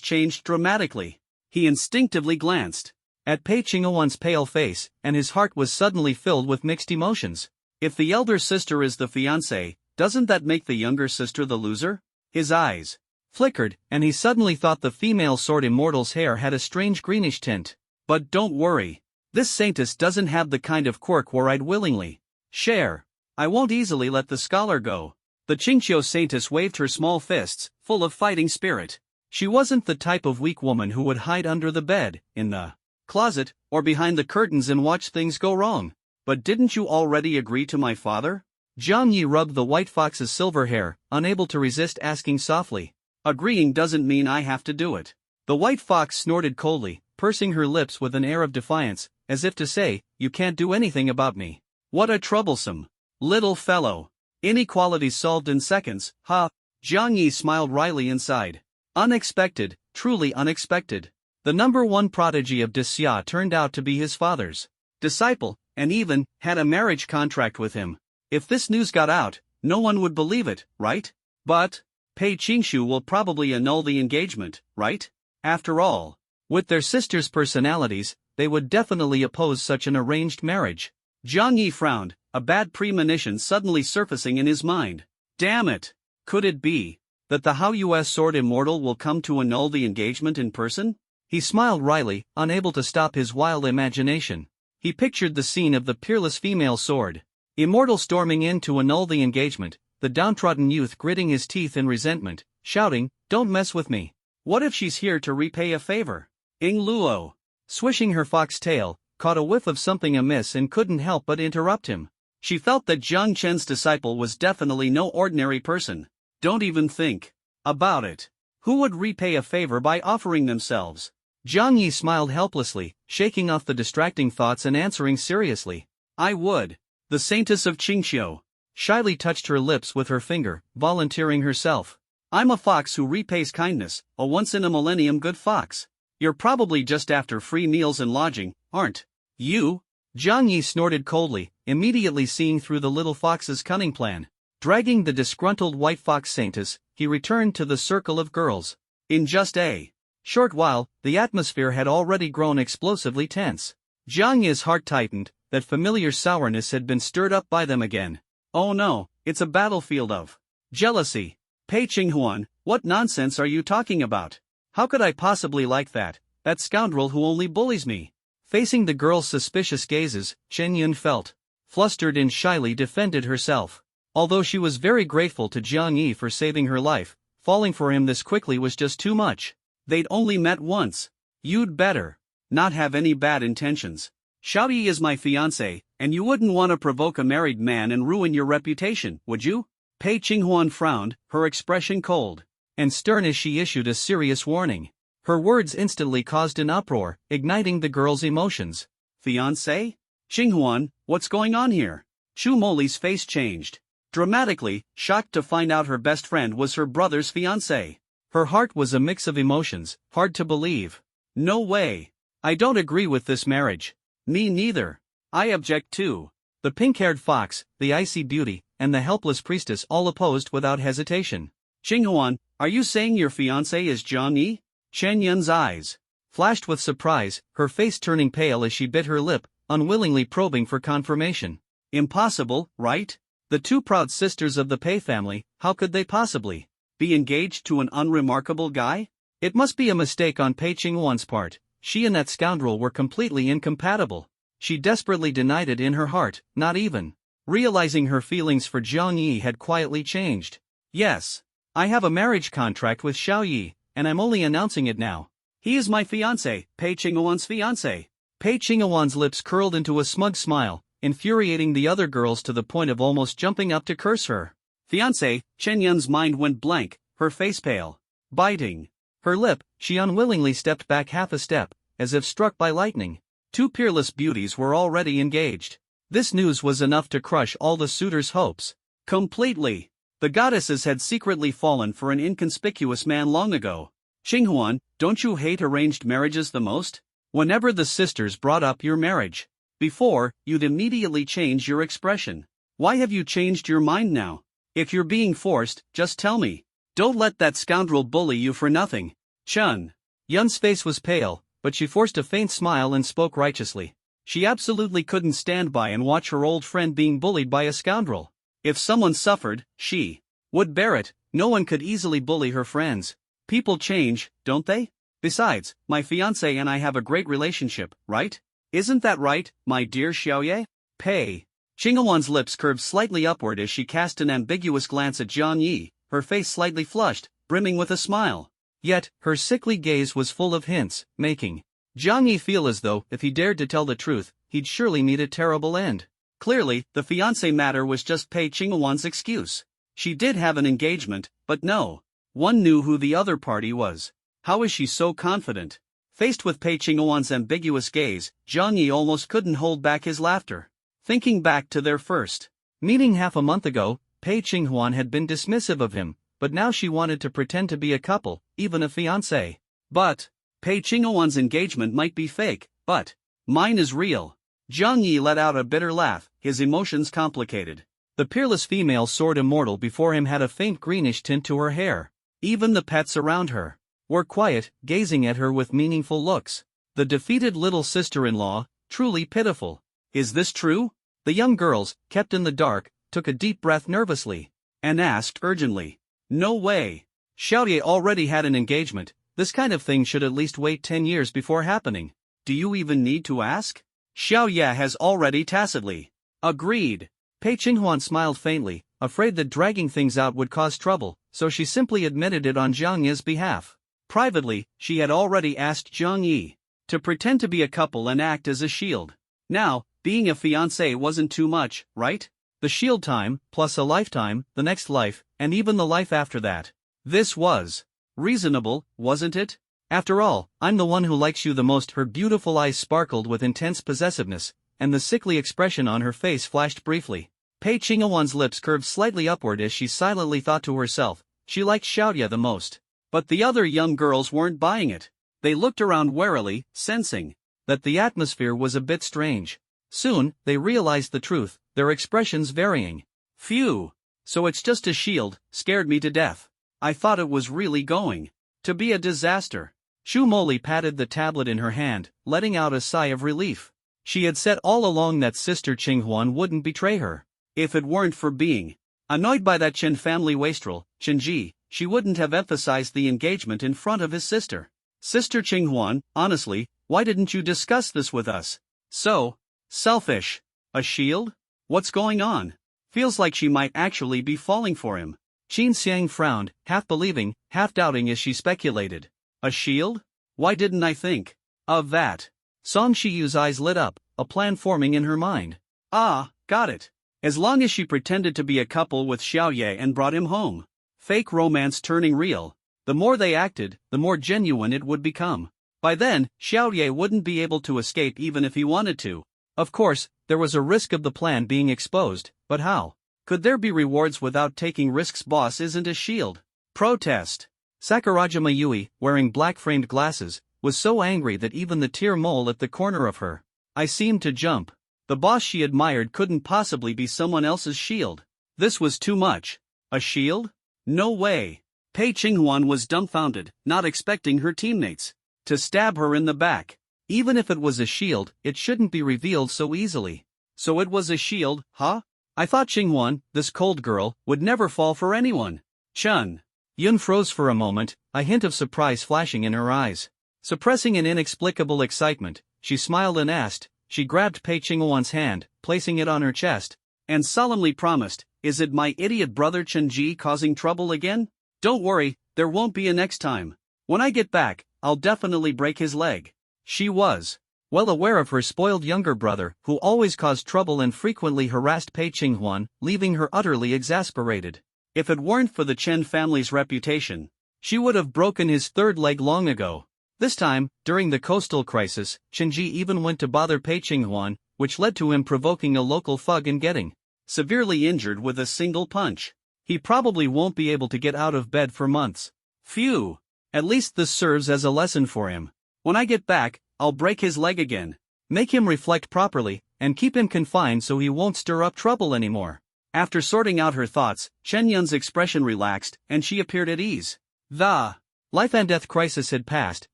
changed dramatically. He instinctively glanced at Pei Qinghuan's pale face, and his heart was suddenly filled with mixed emotions. If the elder sister is the fiancé, doesn't that make the younger sister the loser? His eyes flickered, and he suddenly thought the female sword immortal's hair had a strange greenish tint. But don't worry. This saintess doesn't have the kind of quirk where I'd willingly share. I won't easily let the scholar go. The Qingqiu Saintess waved her small fists, full of fighting spirit. She wasn't the type of weak woman who would hide under the bed, in the closet, or behind the curtains and watch things go wrong. But didn't you already agree to my father? Jiang Yi rubbed the white fox's silver hair, unable to resist asking softly. Agreeing doesn't mean I have to do it. The white fox snorted coldly, pursing her lips with an air of defiance, as if to say, you can't do anything about me. What a troublesome little fellow. Inequalities solved in seconds, ha. Jiang Yi smiled wryly inside. Unexpected, truly unexpected. The #1 prodigy of Xia turned out to be his father's disciple, and even had a marriage contract with him. If this news got out, no one would believe it, right? But Pei Qingshu will probably annul the engagement, right? After all, with their sisters' personalities, they would definitely oppose such an arranged marriage. Jiang Yi frowned, a bad premonition suddenly surfacing in his mind. Damn it! Could it be that the Hao US sword immortal will come to annul the engagement in person? He smiled wryly, unable to stop his wild imagination. He pictured the scene of the peerless female sword immortal storming in to annul the engagement, the downtrodden youth gritting his teeth in resentment, shouting, don't mess with me. What if she's here to repay a favor? Ying Luo, swishing her fox tail, caught a whiff of something amiss and couldn't help but interrupt him. She felt that Jiang Chen's disciple was definitely no ordinary person. Don't even think about it. Who would repay a favor by offering themselves? Jiang Yi smiled helplessly, shaking off the distracting thoughts and answering seriously. I would. The Saintess of Qingqiu shyly touched her lips with her finger, volunteering herself. I'm a fox who repays kindness, a once-in-a-millennium good fox. You're probably just after free meals and lodging, aren't you? Jiang Yi snorted coldly, immediately seeing through the little fox's cunning plan. Dragging the disgruntled white fox Saintess, he returned to the circle of girls. In just a short while, the atmosphere had already grown explosively tense. Jiang Yi's heart tightened, that familiar sourness had been stirred up by them again. Oh no, it's a battlefield of jealousy. Pei Qinghuan, what nonsense are you talking about? How could I possibly like that scoundrel who only bullies me? Facing the girl's suspicious gazes, Chen Yun felt flustered and shyly defended herself. Although she was very grateful to Jiang Yi for saving her life, falling for him this quickly was just too much. They'd only met once. You'd better not have any bad intentions. Xiao Yi is my fiancé, and you wouldn't want to provoke a married man and ruin your reputation, would you? Pei Qinghuan frowned, her expression cold and stern as she issued a serious warning. Her words instantly caused an uproar, igniting the girl's emotions. Fiancé? Qinghuan, what's going on here? Chu Moli's face changed dramatically, shocked to find out her best friend was her brother's fiancé. Her heart was a mix of emotions, hard to believe. No way. I don't agree with this marriage. Me neither. I object too. The pink-haired fox, the icy beauty, and the helpless priestess all opposed without hesitation. Qinghuan, are you saying your fiancé is Jiang Yi? Chen Yun's eyes flashed with surprise, her face turning pale as she bit her lip, unwillingly probing for confirmation. Impossible, right? The two proud sisters of the Pei family, how could they possibly be engaged to an unremarkable guy? It must be a mistake on Pei Qinghuan's part. She and that scoundrel were completely incompatible. She desperately denied it in her heart, not even realizing her feelings for Jiang Yi had quietly changed. Yes. I have a marriage contract with Xiao Yi, and I'm only announcing it now. He is my fiancé, Pei Qinghuan's fiancé. Pei Qinghuan's lips curled into a smug smile, infuriating the other girls to the point of almost jumping up to curse her. Fiancé, Chen Yun's mind went blank, her face pale. Biting her lip, she unwillingly stepped back half a step, as if struck by lightning. Two peerless beauties were already engaged. This news was enough to crush all the suitors' hopes. Completely. The goddesses had secretly fallen for an inconspicuous man long ago. Qinghuan, don't you hate arranged marriages the most? Whenever the sisters brought up your marriage before, you'd immediately change your expression. Why have you changed your mind now? If you're being forced, just tell me. Don't let that scoundrel bully you for nothing. Chen Yun's face was pale, but she forced a faint smile and spoke righteously. She absolutely couldn't stand by and watch her old friend being bullied by a scoundrel. If someone suffered, she would bear it. No one could easily bully her friends. People change, don't they? Besides, my fiancé and I have a great relationship, right? Isn't that right, my dear Xiaoye? Pei Qinghuan's lips curved slightly upward as she cast an ambiguous glance at Jiang Yi, her face slightly flushed, brimming with a smile. Yet, her sickly gaze was full of hints, making Jiang Yi feel as though, if he dared to tell the truth, he'd surely meet a terrible end. Clearly, the fiancé matter was just Pei Qinghuan's excuse. She did have an engagement, but no one knew who the other party was. How is she so confident? Faced with Pei Qinghuan's ambiguous gaze, Jiang Yi almost couldn't hold back his laughter. Thinking back to their first meeting half a month ago, Pei Qinghuan had been dismissive of him, but now she wanted to pretend to be a couple, even a fiancé. But Pei Qinghuan's engagement might be fake, but mine is real. Jiang Yi let out a bitter laugh, his emotions complicated. The peerless female soared immortal before him had a faint greenish tint to her hair. Even the pets around her were quiet, gazing at her with meaningful looks. The defeated little sister-in-law, truly pitiful. Is this true? The young girls, kept in the dark, took a deep breath nervously and asked urgently. No way. Xiaoye already had an engagement. This kind of thing should at least wait 10 years before happening. Do you even need to ask? Xiao Ye has already tacitly agreed. Pei Qinghuan smiled faintly, afraid that dragging things out would cause trouble, so she simply admitted it on Jiang Yi's behalf. Privately, she had already asked Jiang Yi to pretend to be a couple and act as a shield. Now, being a fiancé wasn't too much, right? The shield time, plus a lifetime, the next life, and even the life after that. This was reasonable, wasn't it? After all, I'm the one who likes you the most. Her beautiful eyes sparkled with intense possessiveness, and the sickly expression on her face flashed briefly. Pei Qinghuan's lips curved slightly upward as she silently thought to herself, she liked Xiaoye the most. But the other young girls weren't buying it. They looked around warily, sensing that the atmosphere was a bit strange. Soon, they realized the truth, their expressions varying. Phew! So it's just a shield, scared me to death. I thought it was really going to be a disaster. Shu Moli patted the tablet in her hand, letting out a sigh of relief. She had said all along that Sister Qinghuan wouldn't betray her. If it weren't for being annoyed by that Chen family wastrel, Qinji, she wouldn't have emphasized the engagement in front of his sister. Sister Qinghuan, honestly, why didn't you discuss this with us? So selfish. A shield? What's going on? Feels like she might actually be falling for him. Qin Xiang frowned, half believing, half doubting as she speculated. A shield? Why didn't I think of that? Song Shiyu's eyes lit up, a plan forming in her mind. Ah, got it. As long as she pretended to be a couple with Xiaoye and brought him home. Fake romance turning real. The more they acted, the more genuine it would become. By then, Xiaoye wouldn't be able to escape even if he wanted to. Of course, there was a risk of the plan being exposed, but how? Could there be rewards without taking risks? Boss isn't a shield. Protest. Sakurajima Yui, wearing black-framed glasses, was so angry that even the tear mole at the corner of her eye seemed to jump. The boss she admired couldn't possibly be someone else's shield. This was too much. A shield? No way. Pei Qinghuan was dumbfounded, not expecting her teammates to stab her in the back. Even if it was a shield, it shouldn't be revealed so easily. So it was a shield, huh? I thought Qinghuan, this cold girl, would never fall for anyone. Chun. Yun froze for a moment, a hint of surprise flashing in her eyes. Suppressing an inexplicable excitement, she smiled and asked. She grabbed Pei Qinghuan's hand, placing it on her chest, and solemnly promised, "Is it my idiot brother Chenji causing trouble again? Don't worry, there won't be a next time. When I get back, I'll definitely break his leg." She was well aware of her spoiled younger brother, who always caused trouble and frequently harassed Pei Qinghuan, leaving her utterly exasperated. If it weren't for the Chen family's reputation, she would have broken his third leg long ago. This time, during the coastal crisis, Chenji even went to bother Pei Qinghuan, which led to him provoking a local thug and getting severely injured with a single punch. He probably won't be able to get out of bed for months. Phew! At least this serves as a lesson for him. When I get back, I'll break his leg again. Make him reflect properly, and keep him confined so he won't stir up trouble anymore. After sorting out her thoughts, Chen Yun's expression relaxed, and she appeared at ease. The life and death crisis had passed,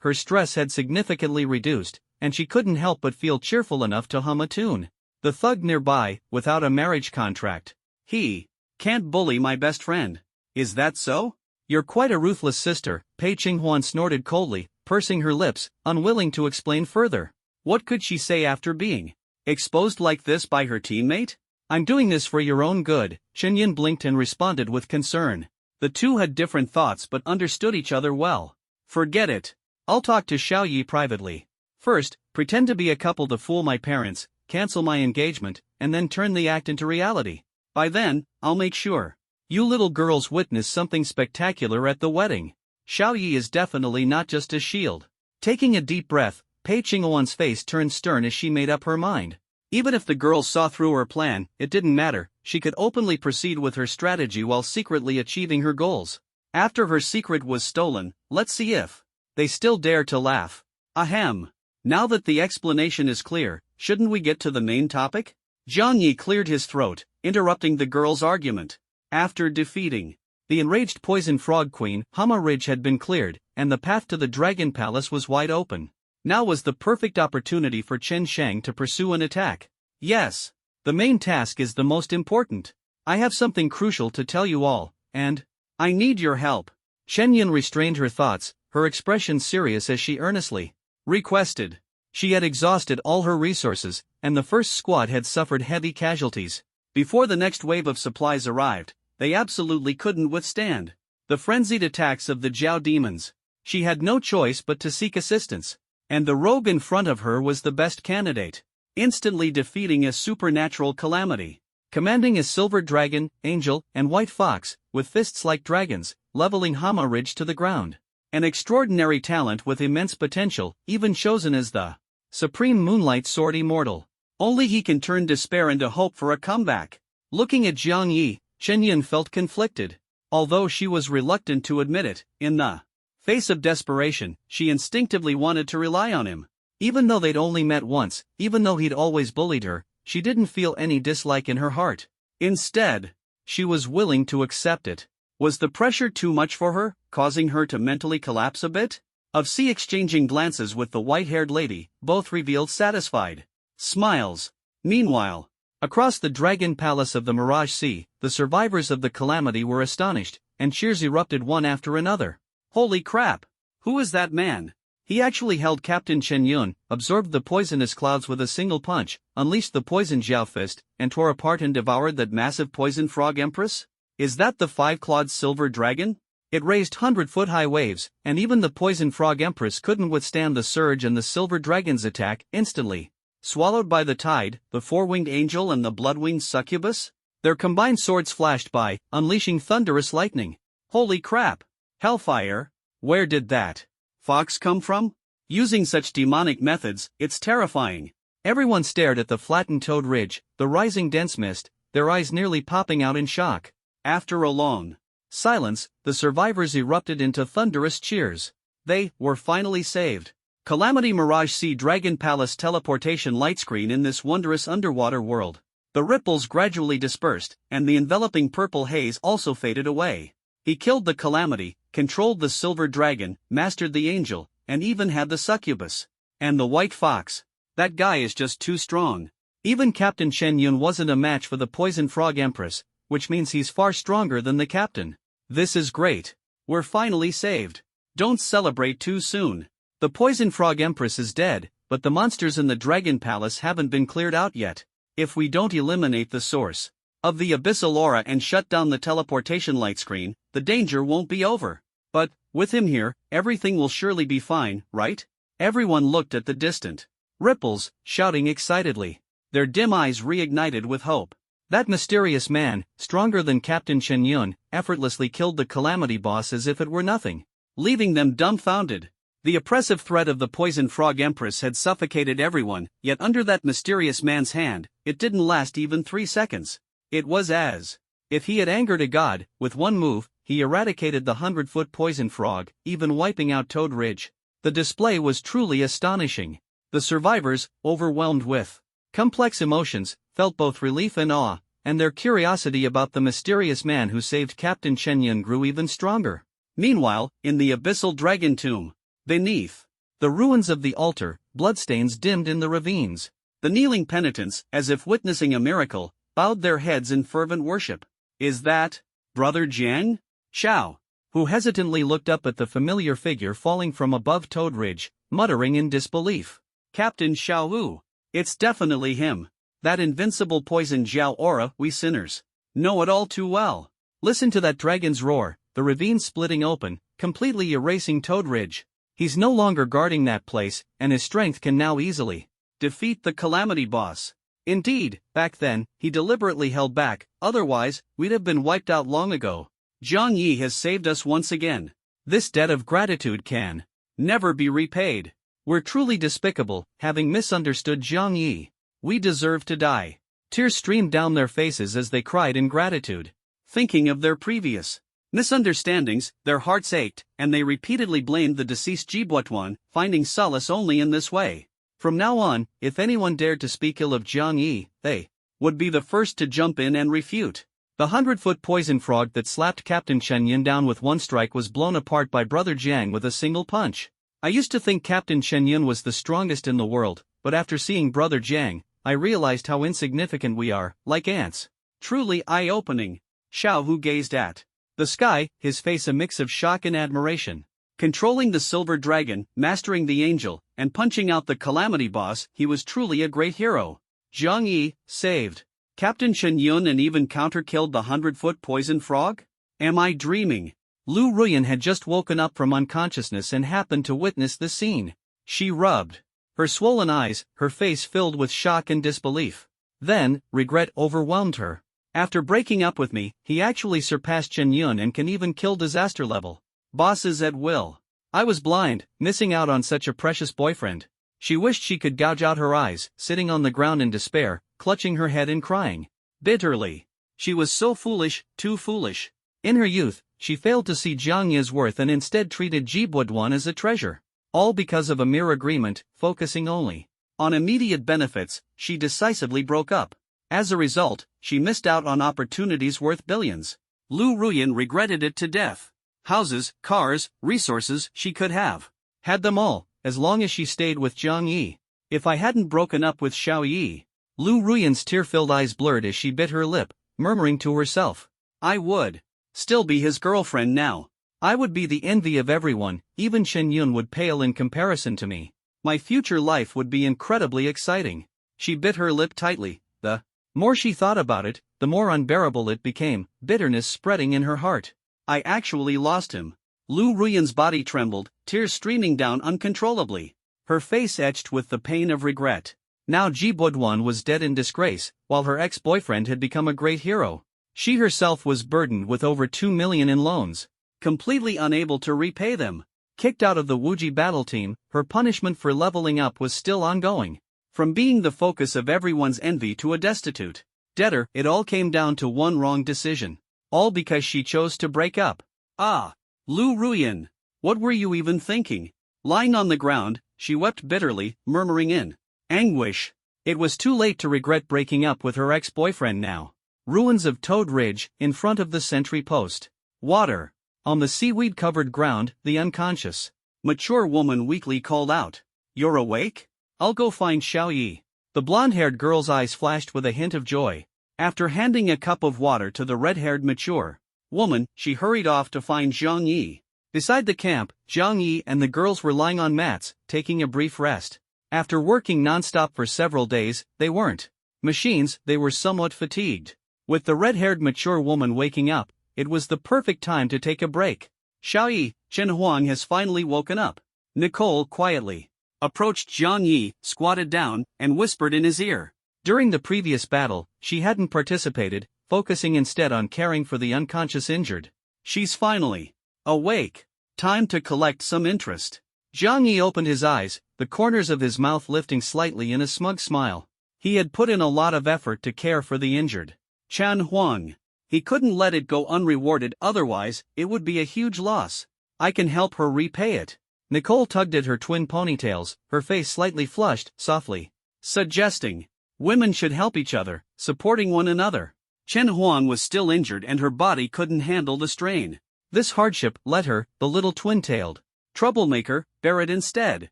her stress had significantly reduced, and she couldn't help but feel cheerful enough to hum a tune. The thug nearby, without a marriage contract. He can't bully my best friend. Is that so? You're quite a ruthless sister, Pei Qinghuan snorted coldly, pursing her lips, unwilling to explain further. What could she say after being exposed like this by her teammate? I'm doing this for your own good, Chen Yun blinked and responded with concern. The two had different thoughts but understood each other well. Forget it. I'll talk to Xiaoye privately. First, pretend to be a couple to fool my parents, cancel my engagement, and then turn the act into reality. By then, I'll make sure you little girls witness something spectacular at the wedding. Xiaoye is definitely not just a shield. Taking a deep breath, Pei Qinghuan's face turned stern as she made up her mind. Even if the girls saw through her plan, it didn't matter, she could openly proceed with her strategy while secretly achieving her goals. After her secret was stolen, let's see if they still dare to laugh. Ahem. Now that the explanation is clear, shouldn't we get to the main topic? Zhang Yi cleared his throat, interrupting the girls' argument. After defeating the enraged poison frog queen, Hama Ridge had been cleared, and the path to the Dragon Palace was wide open. Now was the perfect opportunity for Chen Shang to pursue an attack. Yes, the main task is the most important. I have something crucial to tell you all, and I need your help. Chen Yun restrained her thoughts, her expression serious as she earnestly requested. She had exhausted all her resources, and the first squad had suffered heavy casualties. Before the next wave of supplies arrived, they absolutely couldn't withstand the frenzied attacks of the Jiao demons. She had no choice but to seek assistance, and the rogue in front of her was the best candidate, instantly defeating a supernatural calamity. Commanding a silver dragon, angel, and white fox, with fists like dragons, leveling Hama Ridge to the ground. An extraordinary talent with immense potential, even chosen as the supreme moonlight sword immortal. Only he can turn despair into hope for a comeback. Looking at Jiang Yi, Chen Yun felt conflicted. Although she was reluctant to admit it, in the face of desperation, she instinctively wanted to rely on him. Even though they'd only met once, even though he'd always bullied her, she didn't feel any dislike in her heart. Instead, she was willing to accept it. Was the pressure too much for her, causing her to mentally collapse a bit? Of C exchanging glances with the white-haired lady, both revealed satisfied smiles. Meanwhile, across the Dragon Palace of the Mirage Sea, the survivors of the calamity were astonished, and cheers erupted one after another. Holy crap! Who is that man? He actually held Captain Chen Yun, absorbed the poisonous clouds with a single punch, unleashed the poison Jiao Fist, and tore apart and devoured that massive poison frog empress? Is that the five-clawed silver dragon? It raised 100-foot-high waves, and even the poison frog empress couldn't withstand the surge and the silver dragon's attack instantly. Swallowed by the tide, the four-winged angel and the blood-winged succubus? Their combined swords flashed by, unleashing thunderous lightning. Holy crap! Hellfire? Where did that fox come from? Using such demonic methods, it's terrifying. Everyone stared at the flattened toad ridge, the rising dense mist, their eyes nearly popping out in shock. After a long silence, the survivors erupted into thunderous cheers. They were finally saved. Calamity Mirage Sea Dragon Palace teleportation light screen in this wondrous underwater world. The ripples gradually dispersed, and the enveloping purple haze also faded away. He killed the calamity, controlled the silver dragon, mastered the angel, and even had the succubus. And the white fox. That guy is just too strong. Even Captain Chen Yun wasn't a match for the poison frog empress, which means he's far stronger than the captain. This is great. We're finally saved. Don't celebrate too soon. The poison frog empress is dead, but the monsters in the dragon palace haven't been cleared out yet. If we don't eliminate the source of the abyssal aura and shut down the teleportation light screen, the danger won't be over. But, with him here, everything will surely be fine, right? Everyone looked at the distant ripples, shouting excitedly. Their dim eyes reignited with hope. That mysterious man, stronger than Captain Chen Yun, effortlessly killed the calamity boss as if it were nothing, leaving them dumbfounded. The oppressive threat of the poison frog empress had suffocated everyone, yet under that mysterious man's hand, it didn't last even 3 seconds. It was as if he had angered a god. With one move, he eradicated the 100-foot poison frog, even wiping out Toad Ridge. The display was truly astonishing. The survivors, overwhelmed with complex emotions, felt both relief and awe, and their curiosity about the mysterious man who saved Captain Chen Yun grew even stronger. Meanwhile, in the abyssal dragon tomb, beneath the ruins of the altar, bloodstains dimmed in the ravines. The kneeling penitents, as if witnessing a miracle, bowed their heads in fervent worship. Is that Brother Jiang? Xiao, who hesitantly looked up at the familiar figure falling from above Toad Ridge, muttering in disbelief. Captain Xiao Wu. It's definitely him. That invincible poison Jiao aura we sinners know it all too well. Listen to that dragon's roar, the ravine splitting open, completely erasing Toad Ridge. He's no longer guarding that place, and his strength can now easily defeat the calamity boss. Indeed, back then, he deliberately held back, otherwise, we'd have been wiped out long ago. Jiang Yi has saved us once again. This debt of gratitude can never be repaid. We're truly despicable, having misunderstood Jiang Yi. We deserve to die. Tears streamed down their faces as they cried in gratitude. Thinking of their previous misunderstandings, their hearts ached, and they repeatedly blamed the deceased Jibuatuan, finding solace only in this way. From now on, if anyone dared to speak ill of Jiang Yi, they would be the first to jump in and refute. The 100-foot poison frog that slapped Captain Chen Yun down with one strike was blown apart by Brother Jiang with a single punch. I used to think Captain Chen Yun was the strongest in the world, but after seeing Brother Jiang, I realized how insignificant we are, like ants. Truly eye-opening. Xiao Hu gazed at the sky, his face a mix of shock and admiration. Controlling the silver dragon, mastering the angel, and punching out the calamity boss, he was truly a great hero. Jiang Yi, saved Captain Chen Yun and even counter-killed the 100-foot poison frog? Am I dreaming? Lu Ruyan had just woken up from unconsciousness and happened to witness the scene. She rubbed her swollen eyes, her face filled with shock and disbelief. Then, regret overwhelmed her. After breaking up with me, he actually surpassed Chen Yun and can even kill disaster level bosses at will. I was blind, missing out on such a precious boyfriend. She wished she could gouge out her eyes, sitting on the ground in despair, clutching her head and crying bitterly. She was so foolish, too foolish. In her youth, she failed to see Jiang Yi's worth and instead treated Ji Budwan as a treasure. All because of a mere agreement, focusing only on immediate benefits. She decisively broke up. As a result, she missed out on opportunities worth billions. Lu Ruyan regretted it to death. Houses, cars, resources, she could have had them all, as long as she stayed with Jiang Yi. If I hadn't broken up with Xiao Yi. Lu Ruyan's tear-filled eyes blurred as she bit her lip, murmuring to herself, I would still be his girlfriend now. I would be the envy of everyone, even Chen Yun would pale in comparison to me. My future life would be incredibly exciting. She bit her lip tightly. The more she thought about it, the more unbearable it became, bitterness spreading in her heart. I actually lost him. Lu Ruyan's body trembled, tears streaming down uncontrollably. Her face etched with the pain of regret. Now Ji Budwan was dead in disgrace, while her ex-boyfriend had become a great hero. She herself was burdened with over 2 million in loans, completely unable to repay them. Kicked out of the Wuji battle team, her punishment for leveling up was still ongoing. From being the focus of everyone's envy to a destitute debtor, it all came down to one wrong decision. All because she chose to break up. Ah, Lu Ruyan, what were you even thinking? Lying on the ground, she wept bitterly, murmuring in anguish. It was too late to regret breaking up with her ex-boyfriend now. Ruins of Toad Ridge, in front of the sentry post. Water. On the seaweed-covered ground, the unconscious, mature woman weakly called out, You're awake? I'll go find Xiao Yi. The blonde-haired girl's eyes flashed with a hint of joy. After handing a cup of water to the red-haired mature woman, she hurried off to find Jiang Yi. Beside the camp, Jiang Yi and the girls were lying on mats, taking a brief rest. After working non-stop for several days, they weren't machines, they were somewhat fatigued. With the red-haired mature woman waking up, it was the perfect time to take a break. Xiao Yi, Chen Huang has finally woken up. Nicole quietly approached Jiang Yi, squatted down, and whispered in his ear. During the previous battle, she hadn't participated, focusing instead on caring for the unconscious injured. She's finally awake. Time to collect some interest. Jiang Yi opened his eyes, the corners of his mouth lifting slightly in a smug smile. He had put in a lot of effort to care for the injured Chen Huang. He couldn't let it go unrewarded, otherwise, it would be a huge loss. I can help her repay it. Nicole tugged at her twin ponytails, her face slightly flushed, softly suggesting women should help each other, supporting one another. Chen Huang was still injured and her body couldn't handle the strain. This hardship let her, the little twin-tailed troublemaker, bear it instead.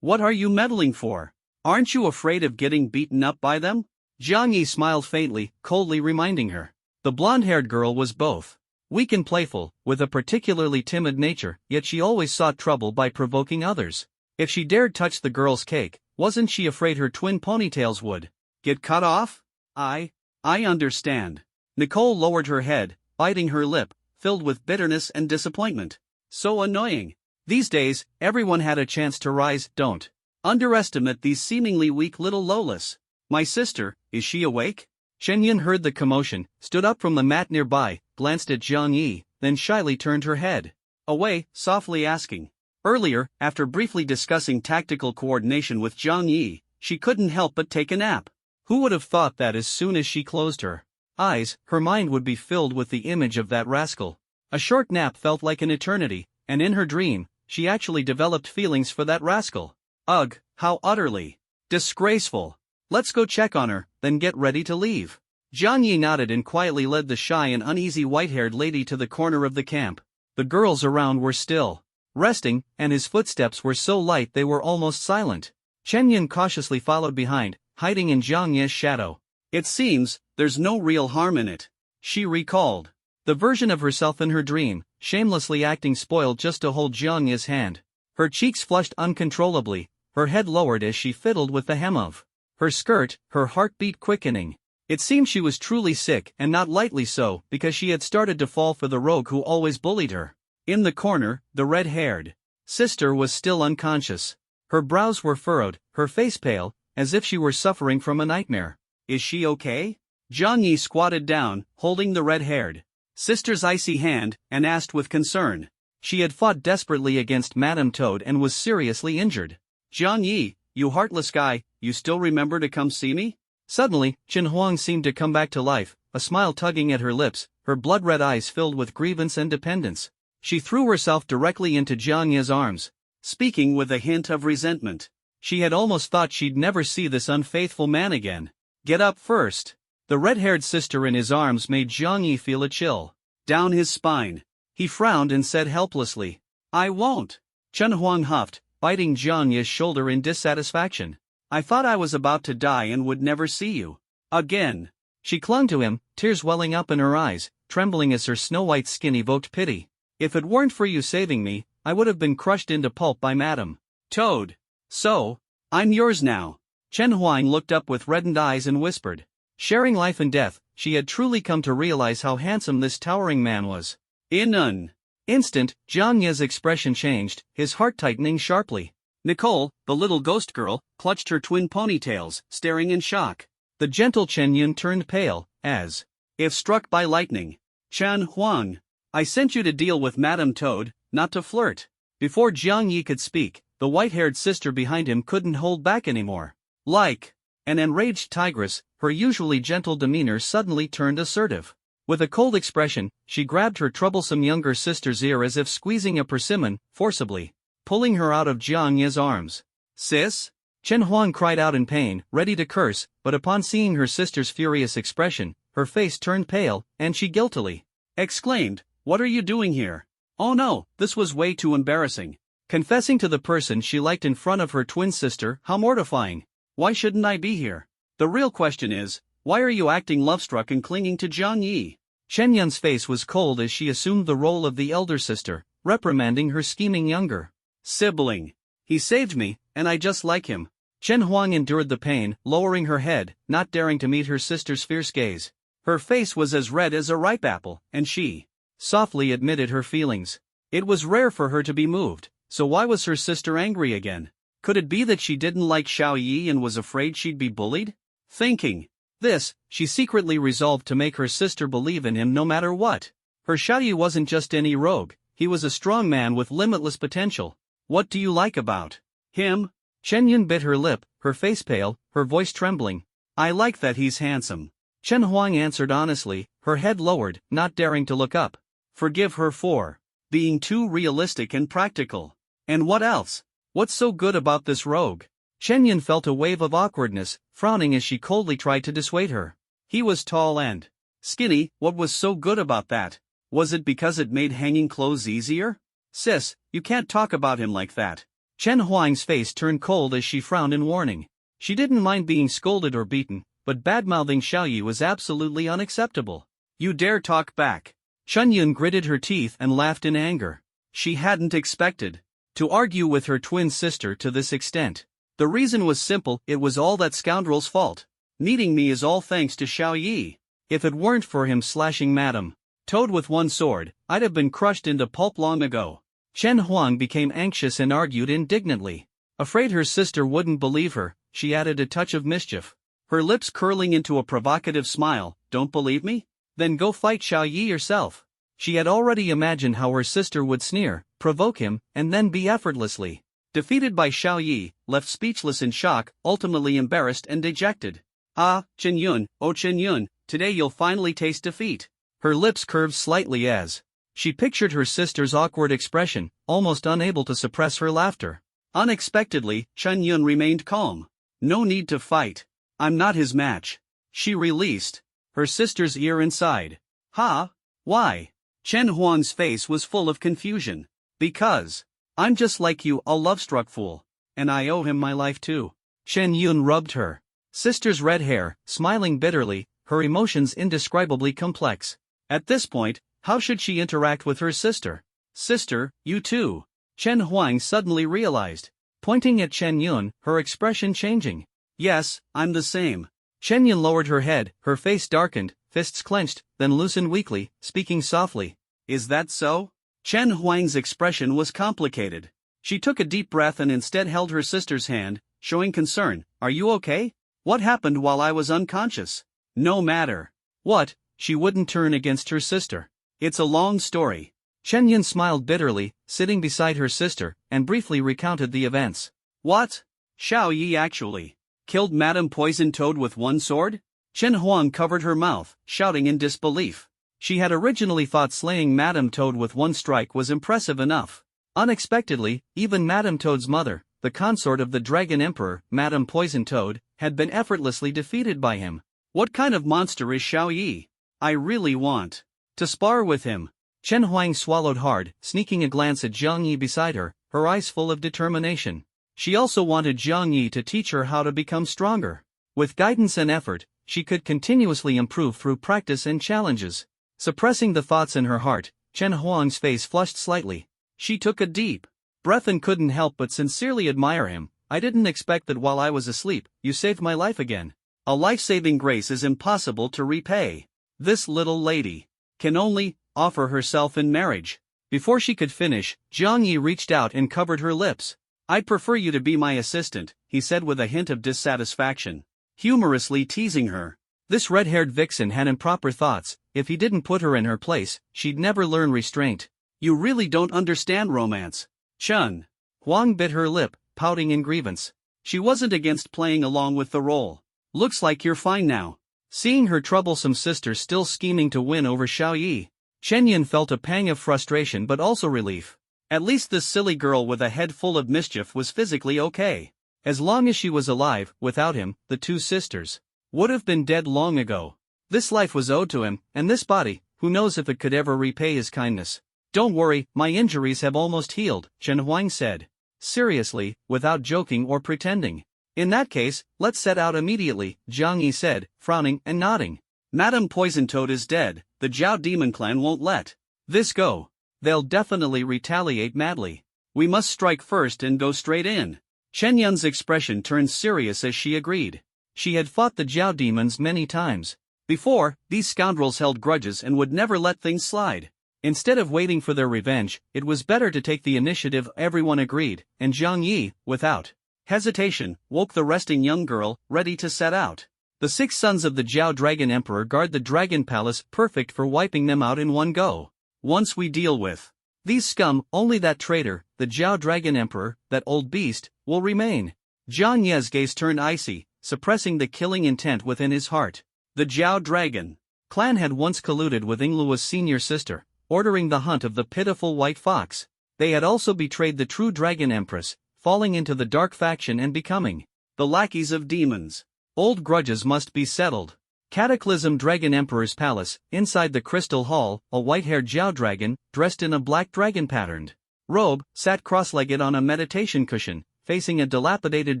What are you meddling for? Aren't you afraid of getting beaten up by them? Jiang Yi smiled faintly, coldly reminding her. The blonde-haired girl was both weak and playful, with a particularly timid nature, yet she always sought trouble by provoking others. If she dared touch the girl's cake, wasn't she afraid her twin ponytails would get cut off? I understand. Nicole lowered her head, biting her lip, filled with bitterness and disappointment. So annoying. These days, everyone had a chance to rise. Don't underestimate these seemingly weak little Lolas. My sister, is she awake? Chen Yun heard the commotion, stood up from the mat nearby, glanced at Jiang Yi, then shyly turned her head away, softly asking. Earlier, after briefly discussing tactical coordination with Jiang Yi, she couldn't help but take a nap. Who would have thought that as soon as she closed her eyes, her mind would be filled with the image of that rascal? A short nap felt like an eternity, and in her dream, she actually developed feelings for that rascal. Ugh, how utterly disgraceful. Let's go check on her, then get ready to leave. Jiang Yi nodded and quietly led the shy and uneasy white-haired lady to the corner of the camp. The girls around were still resting, and his footsteps were so light they were almost silent. Chen Yun cautiously followed behind, hiding in Jiang Yi's shadow. It seems, there's no real harm in it. She recalled the version of herself in her dream, shamelessly acting spoiled just to hold Jiang Yi's hand. Her cheeks flushed uncontrollably, her head lowered as she fiddled with the hem of her skirt, her heartbeat quickening. It seemed she was truly sick, and not lightly so, because she had started to fall for the rogue who always bullied her. In the corner, the red-haired sister was still unconscious. Her brows were furrowed, her face pale, as if she were suffering from a nightmare. Is she okay? Jiang Yi squatted down, holding the red-haired sister's icy hand, and asked with concern. She had fought desperately against Madame Toad and was seriously injured. Jiang Yi, you heartless guy, you still remember to come see me? Suddenly, Chen Huang seemed to come back to life, a smile tugging at her lips, her blood-red eyes filled with grievance and dependence. She threw herself directly into Jiang Yi's arms, speaking with a hint of resentment. She had almost thought she'd never see this unfaithful man again. Get up first. The red-haired sister in his arms made Jiang Yi feel a chill down his spine. He frowned and said helplessly, I won't. Chen Huang huffed, biting Jiang Yi's shoulder in dissatisfaction. I thought I was about to die and would never see you again. She clung to him, tears welling up in her eyes, trembling as her snow-white skin evoked pity. If it weren't for you saving me, I would have been crushed into pulp by Madame Toad. So, I'm yours now. Chen Huang looked up with reddened eyes and whispered. Sharing life and death, she had truly come to realize how handsome this towering man was. In an instant, Jiang Yi's expression changed, his heart tightening sharply. Nicole, the little ghost girl, clutched her twin ponytails, staring in shock. The gentle Chen Yun turned pale, as if struck by lightning. Chen Huang, I sent you to deal with Madame Toad, not to flirt. Before Jiang Yi could speak, the white-haired sister behind him couldn't hold back anymore. Like an enraged tigress, her usually gentle demeanor suddenly turned assertive. With a cold expression, she grabbed her troublesome younger sister's ear as if squeezing a persimmon, forcibly pulling her out of Jiang Yi's arms. Sis? Chen Huang cried out in pain, ready to curse, but upon seeing her sister's furious expression, her face turned pale, and she guiltily exclaimed, What are you doing here? Oh no, this was way too embarrassing. Confessing to the person she liked in front of her twin sister, how mortifying. Why shouldn't I be here? The real question is, why are you acting love-struck and clinging to Jiang Yi? Chen Yun's face was cold as she assumed the role of the elder sister, reprimanding her scheming younger sibling. He saved me, and I just like him. Chen Huang endured the pain, lowering her head, not daring to meet her sister's fierce gaze. Her face was as red as a ripe apple, and she softly admitted her feelings. It was rare for her to be moved, so why was her sister angry again? Could it be that she didn't like Xiao Yi and was afraid she'd be bullied? Thinking this, she secretly resolved to make her sister believe in him no matter what. Her Xiao Yi wasn't just any rogue, he was a strong man with limitless potential. What do you like about him? Chen Yun bit her lip, her face pale, her voice trembling. I like that he's handsome. Chen Huang answered honestly, her head lowered, not daring to look up. Forgive her for being too realistic and practical. And what else? What's so good about this rogue? Chen Yun felt a wave of awkwardness, frowning as she coldly tried to dissuade her. He was tall and skinny, what was so good about that? Was it because it made hanging clothes easier? Sis, you can't talk about him like that. Chen Huang's face turned cold as she frowned in warning. She didn't mind being scolded or beaten, but bad-mouthing Xiao Yi was absolutely unacceptable. You dare talk back? Chen Yun gritted her teeth and laughed in anger. She hadn't expected to argue with her twin sister to this extent. The reason was simple, it was all that scoundrel's fault. Meeting me is all thanks to Xiao Yi. If it weren't for him slashing Madame Toad with one sword, I'd have been crushed into pulp long ago. Chen Huang became anxious and argued indignantly. Afraid her sister wouldn't believe her, she added a touch of mischief, her lips curling into a provocative smile. Don't believe me? Then go fight Xiao Yi yourself. She had already imagined how her sister would sneer, provoke him, and then be effortlessly defeated by Xiao Yi, left speechless in shock, ultimately embarrassed and dejected. Ah, Chen Yun, oh Chen Yun, today you'll finally taste defeat. Her lips curved slightly as she pictured her sister's awkward expression, almost unable to suppress her laughter. Unexpectedly, Chen Yun remained calm. No need to fight. I'm not his match. She released her sister's ear inside. Ha? Why? Chen Huang's face was full of confusion. Because I'm just like you, a love-struck fool. And I owe him my life too. Chen Yun rubbed her sister's red hair, smiling bitterly, her emotions indescribably complex. At this point, how should she interact with her sister? Sister, you too. Chen Huang suddenly realized, pointing at Chen Yun, her expression changing. Yes, I'm the same. Chen Yun lowered her head, her face darkened, fists clenched, then loosened weakly, speaking softly. Is that so? Chen Huang's expression was complicated. She took a deep breath and instead held her sister's hand, showing concern. Are you okay? What happened while I was unconscious? No matter what, she wouldn't turn against her sister. It's a long story. Chen Yun smiled bitterly, sitting beside her sister, and briefly recounted the events. What? Xiao Yi actually killed Madame Poison Toad with one sword? Chen Huang covered her mouth, shouting in disbelief. She had originally thought slaying Madame Toad with one strike was impressive enough. Unexpectedly, even Madame Toad's mother, the consort of the Dragon Emperor, Madame Poison Toad, had been effortlessly defeated by him. What kind of monster is Xiao Yi? I really want to spar with him. Chen Huang swallowed hard, sneaking a glance at Zhang Yi beside her, her eyes full of determination. She also wanted Zhang Yi to teach her how to become stronger. With guidance and effort, she could continuously improve through practice and challenges. Suppressing the thoughts in her heart, Chen Huang's face flushed slightly. She took a deep breath and couldn't help but sincerely admire him. I didn't expect that while I was asleep, you saved my life again. A life-saving grace is impossible to repay. This little lady can only offer herself in marriage. Before she could finish, Zhang Yi reached out and covered her lips. I'd prefer you to be my assistant, he said with a hint of dissatisfaction, humorously teasing her. This red-haired vixen had improper thoughts. If he didn't put her in her place, she'd never learn restraint. You really don't understand romance. Chen Huang bit her lip, pouting in grievance. She wasn't against playing along with the role. Looks like you're fine now. Seeing her troublesome sister still scheming to win over Xiao Yi, Chen Yun felt a pang of frustration but also relief. At least this silly girl with a head full of mischief was physically okay. As long as she was alive, without him, the two sisters would have been dead long ago. This life was owed to him, and this body, who knows if it could ever repay his kindness. Don't worry, my injuries have almost healed, Chen Huang said. Seriously, without joking or pretending. In that case, let's set out immediately, Zhang Yi said, frowning and nodding. Madame Poison Toad is dead, the Zhao Demon clan won't let this go. They'll definitely retaliate madly. We must strike first and go straight in. Chen Yun's expression turned serious as she agreed. She had fought the Zhao demons many times before. These scoundrels held grudges and would never let things slide. Instead of waiting for their revenge, it was better to take the initiative, everyone agreed, and Zhang Yi, without hesitation, woke the resting young girl, ready to set out. The 6 sons of the Zhao Dragon Emperor guard the Dragon Palace, perfect for wiping them out in one go. Once we deal with these scum, only that traitor, the Zhao Dragon Emperor, that old beast, will remain. Zhang Ye's gaze turned icy, suppressing the killing intent within his heart. The Zhao Dragon clan had once colluded with Yingluo's senior sister, ordering the hunt of the pitiful white fox. They had also betrayed the true Dragon Empress, falling into the dark faction and becoming the lackeys of demons. Old grudges must be settled. Cataclysm Dragon Emperor's palace. Inside the crystal hall, a white-haired Zhao dragon, dressed in a black dragon-patterned robe, sat cross-legged on a meditation cushion, facing a dilapidated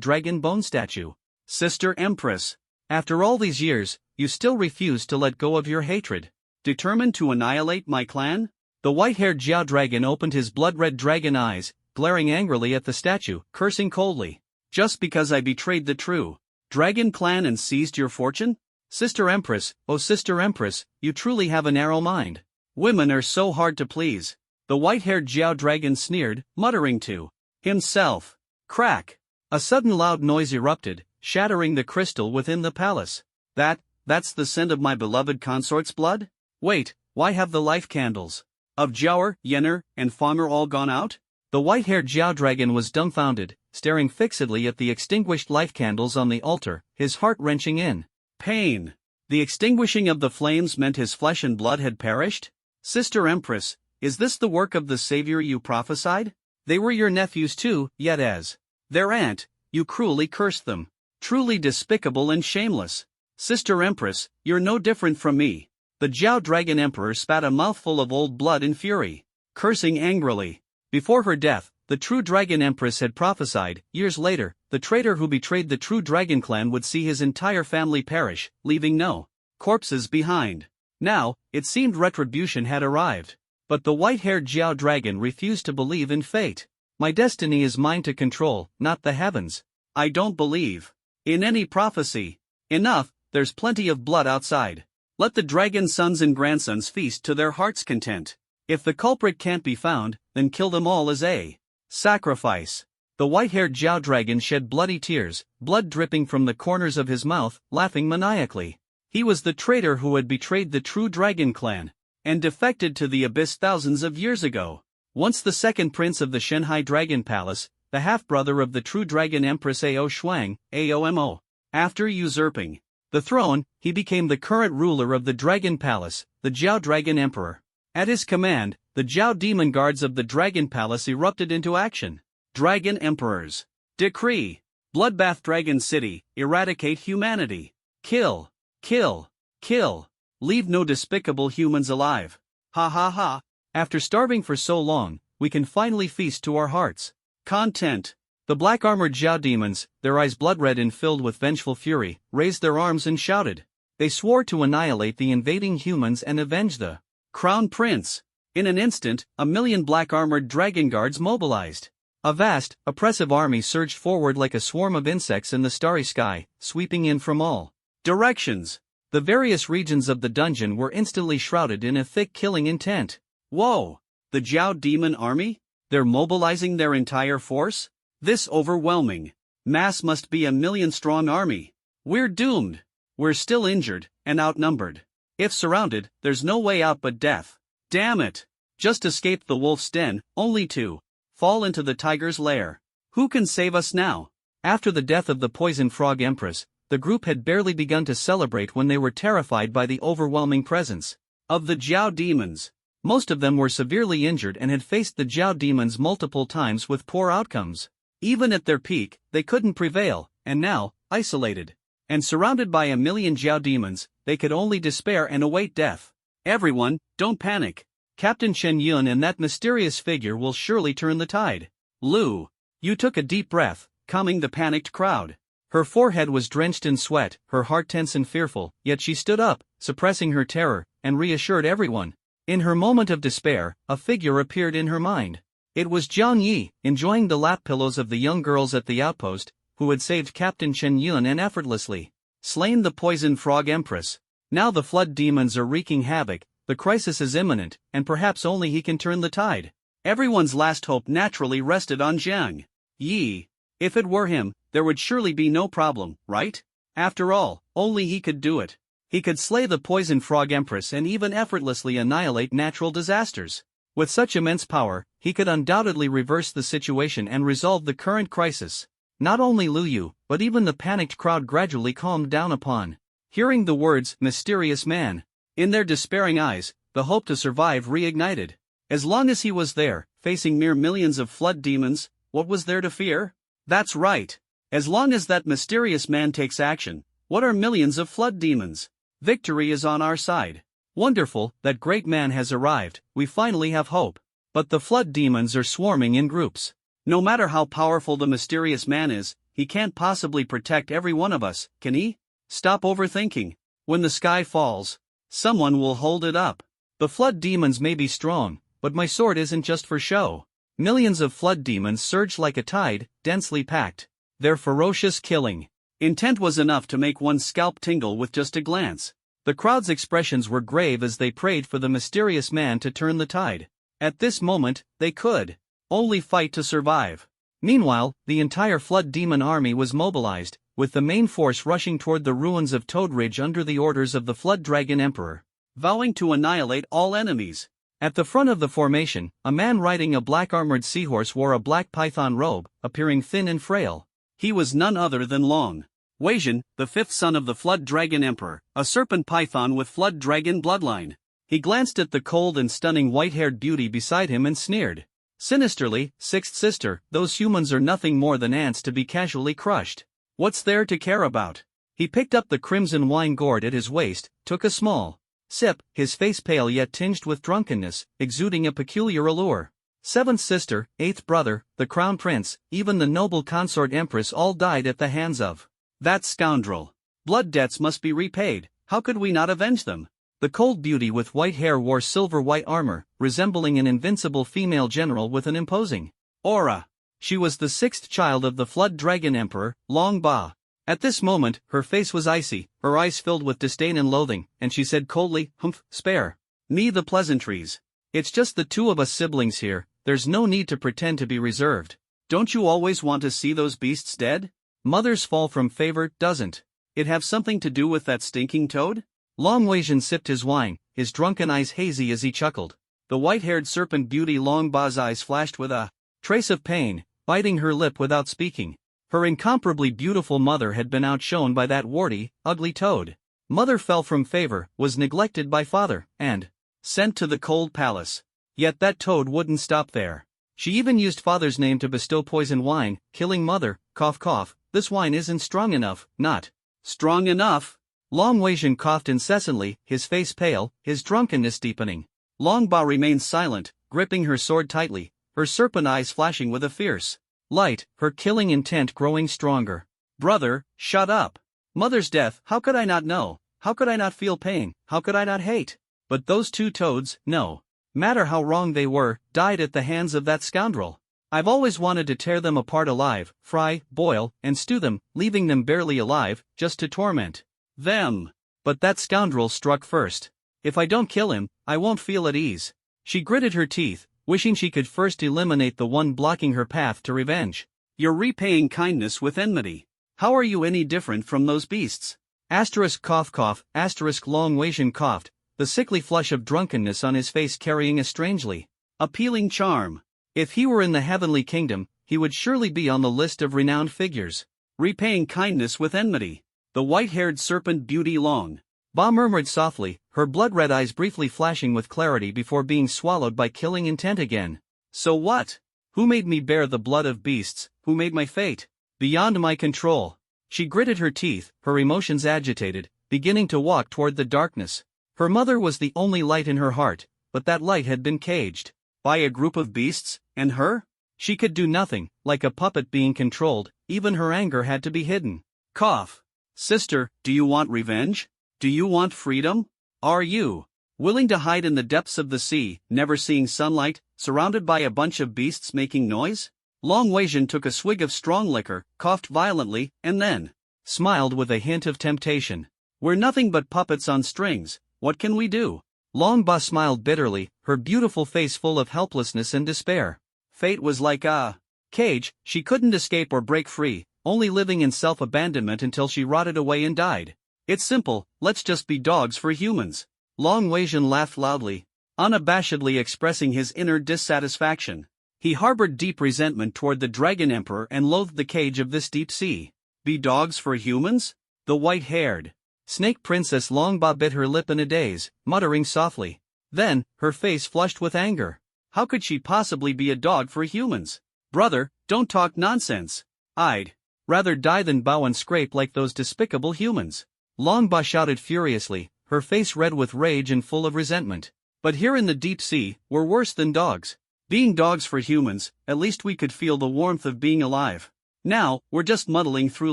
dragon bone statue. Sister Empress, after all these years, you still refuse to let go of your hatred. Determined to annihilate my clan? The white-haired Zhao dragon opened his blood-red dragon eyes, glaring angrily at the statue, cursing coldly. Just because I betrayed the true Dragon clan and seized your fortune? Sister Empress, oh Sister Empress, you truly have a narrow mind. Women are so hard to please. The white-haired Zhao dragon sneered, muttering to himself. Crack! A sudden loud noise erupted, shattering the crystal within the palace. That's the scent of my beloved consort's blood? Wait, why have the life candles of Zhaoer, Yenner, and Fanger all gone out? The white-haired Zhao dragon was dumbfounded, staring fixedly at the extinguished life candles on the altar, his heart wrenching in pain. The extinguishing of the flames meant his flesh and blood had perished? Sister Empress, is this the work of the savior you prophesied? They were your nephews too, yet as their aunt, you cruelly cursed them. Truly despicable and shameless. Sister Empress, you're no different from me. The Zhao Dragon Emperor spat a mouthful of old blood in fury, cursing angrily. Before her death, the true Dragon Empress had prophesied, years later, the traitor who betrayed the true Dragon clan would see his entire family perish, leaving no corpses behind. Now, it seemed retribution had arrived. But the white-haired Zhao dragon refused to believe in fate. My destiny is mine to control, not the heavens. I don't believe in any prophecy. Enough, there's plenty of blood outside. Let the dragon sons and grandsons feast to their heart's content. If the culprit can't be found, then kill them all as a sacrifice. The white-haired Zhao dragon shed bloody tears, blood dripping from the corners of his mouth, laughing maniacally. He was the traitor who had betrayed the true dragon clan, and defected to the abyss thousands of years ago. Once the second prince of the Shanghai Dragon Palace, the half-brother of the true Dragon Empress Ao Shuang, AOMO. After usurping the throne, he became the current ruler of the Dragon Palace, the Jiao Dragon Emperor. At his command, the Jiao demon guards of the Dragon Palace erupted into action. Dragon Emperors. Decree. Bloodbath Dragon City, eradicate humanity. Kill. Kill. Kill. Leave no despicable humans alive. Ha ha ha. After starving for so long, we can finally feast to our hearts. Content. The black-armored Jiao demons, their eyes blood-red and filled with vengeful fury, raised their arms and shouted. They swore to annihilate the invading humans and avenge the Crown Prince. In an instant, 1,000,000 black-armored dragon guards mobilized. A vast, oppressive army surged forward like a swarm of insects in the starry sky, sweeping in from all directions. The various regions of the dungeon were instantly shrouded in a thick killing intent. Whoa! The Jiao demon army? They're mobilizing their entire force? This overwhelming mass must be a 1,000,000-strong army. We're doomed. We're still injured and outnumbered. If surrounded, there's no way out but death. Damn it! Just escaped the wolf's den, only to fall into the tiger's lair. Who can save us now? After the death of the poison frog empress, the group had barely begun to celebrate when they were terrified by the overwhelming presence of the Jiao demons. Most of them were severely injured and had faced the Jiao demons multiple times with poor outcomes. Even at their peak, they couldn't prevail, and now, isolated and surrounded by 1,000,000 Jiao demons, they could only despair and await death. Everyone, don't panic. Captain Chen Yun and that mysterious figure will surely turn the tide. Lu Yu took a deep breath, calming the panicked crowd. Her forehead was drenched in sweat, her heart tense and fearful, yet she stood up, suppressing her terror, and reassured everyone. In her moment of despair, a figure appeared in her mind. It was Jiang Yi, enjoying the lap pillows of the young girls at the outpost, who had saved Captain Chen Yun and effortlessly slain the poison frog empress. Now the flood demons are wreaking havoc, the crisis is imminent, and perhaps only he can turn the tide. Everyone's last hope naturally rested on Jiang Yi. If it were him, there would surely be no problem, right? After all, only he could do it. He could slay the poison frog empress and even effortlessly annihilate natural disasters. With such immense power, he could undoubtedly reverse the situation and resolve the current crisis. Not only Lu Yu, but even the panicked crowd gradually calmed down upon hearing the words, mysterious man. In their despairing eyes, the hope to survive reignited. As long as he was there, facing mere millions of flood demons, what was there to fear? That's right. As long as that mysterious man takes action, what are millions of flood demons? Victory is on our side. Wonderful, that great man has arrived, we finally have hope. But the flood demons are swarming in groups. No matter how powerful the mysterious man is, he can't possibly protect every one of us, can he? Stop overthinking. When the sky falls, someone will hold it up. The flood demons may be strong, but my sword isn't just for show. Millions of flood demons surged like a tide, densely packed. Their ferocious killing intent was enough to make one's scalp tingle with just a glance. The crowd's expressions were grave as they prayed for the mysterious man to turn the tide. At this moment, they could only fight to survive. Meanwhile, the entire flood demon army was mobilized, with the main force rushing toward the ruins of Toad Ridge under the orders of the Flood Dragon Emperor, vowing to annihilate all enemies. At the front of the formation, a man riding a black-armored seahorse wore a black python robe, appearing thin and frail. He was none other than Long Weizhen, the fifth son of the Flood Dragon Emperor, a serpent python with flood dragon bloodline. He glanced at the cold and stunning white-haired beauty beside him and sneered sinisterly, "Sixth sister, those humans are nothing more than ants to be casually crushed. What's there to care about?" He picked up the crimson wine gourd at his waist, took a small sip, his face pale yet tinged with drunkenness, exuding a peculiar allure. Seventh sister, eighth brother, the crown prince, even the noble consort empress all died at the hands of that scoundrel. Blood debts must be repaid, how could we not avenge them? The cold beauty with white hair wore silver-white armor, resembling an invincible female general with an imposing aura. She was the sixth child of the Flood Dragon Emperor, Long Ba. At this moment, her face was icy, her eyes filled with disdain and loathing, and she said coldly, "Humph, spare me the pleasantries. It's just the two of us siblings here, there's no need to pretend to be reserved. Don't you always want to see those beasts dead? Mothers fall from favor, doesn't it have something to do with that stinking toad?" Long Weizhen sipped his wine, his drunken eyes hazy as he chuckled. The white-haired serpent beauty Long Ba's eyes flashed with a trace of pain, biting her lip without speaking. Her incomparably beautiful mother had been outshone by that warty, ugly toad. Mother fell from favor, was neglected by father, and sent to the cold palace. Yet that toad wouldn't stop there. She even used father's name to bestow poison wine, killing mother. Cough cough, this wine isn't strong enough. Not strong enough. Long Weijun coughed incessantly, his face pale, his drunkenness deepening. Long Ba remained silent, gripping her sword tightly, her serpent eyes flashing with a fierce light, her killing intent growing stronger. Brother, shut up. Mother's death, how could I not know? How could I not feel pain? How could I not hate? But those two toads, no matter how wrong they were, died at the hands of that scoundrel. I've always wanted to tear them apart alive, fry, boil, and stew them, leaving them barely alive, just to torment them. But that scoundrel struck first. If I don't kill him, I won't feel at ease. She gritted her teeth, wishing she could first eliminate the one blocking her path to revenge. You're repaying kindness with enmity. How are you any different from those beasts? Asterisk cough cough, asterisk Long Weijun coughed, the sickly flush of drunkenness on his face carrying a strangely appealing charm. If he were in the heavenly kingdom, he would surely be on the list of renowned figures. Repaying kindness with enmity. The white-haired serpent beauty Long Ba murmured softly, her blood-red eyes briefly flashing with clarity before being swallowed by killing intent again. So what? Who made me bear the blood of beasts? Who made my fate beyond my control? She gritted her teeth, her emotions agitated, beginning to walk toward the darkness. Her mother was the only light in her heart, but that light had been caged by a group of beasts, and her? She could do nothing, like a puppet being controlled, even her anger had to be hidden. Cough. Sister, do you want revenge? Do you want freedom? Are you willing to hide in the depths of the sea, never seeing sunlight, surrounded by a bunch of beasts making noise? Long Weijun took a swig of strong liquor, coughed violently, and then smiled with a hint of temptation. We're nothing but puppets on strings, what can we do? Long Ba smiled bitterly, her beautiful face full of helplessness and despair. Fate was like a cage, she couldn't escape or break free, only living in self-abandonment until she rotted away and died. It's simple, let's just be dogs for humans. Long Weijun laughed loudly, unabashedly expressing his inner dissatisfaction. He harbored deep resentment toward the Dragon Emperor and loathed the cage of this deep sea. Be dogs for humans? The white-haired Snake Princess Long Ba bit her lip in a daze, muttering softly. Then, her face flushed with anger. How could she possibly be a dog for humans? Brother, don't talk nonsense. I'd rather die than bow and scrape like those despicable humans. Long Ba shouted furiously, her face red with rage and full of resentment. But here in the deep sea, we're worse than dogs. Being dogs for humans, at least we could feel the warmth of being alive. Now, we're just muddling through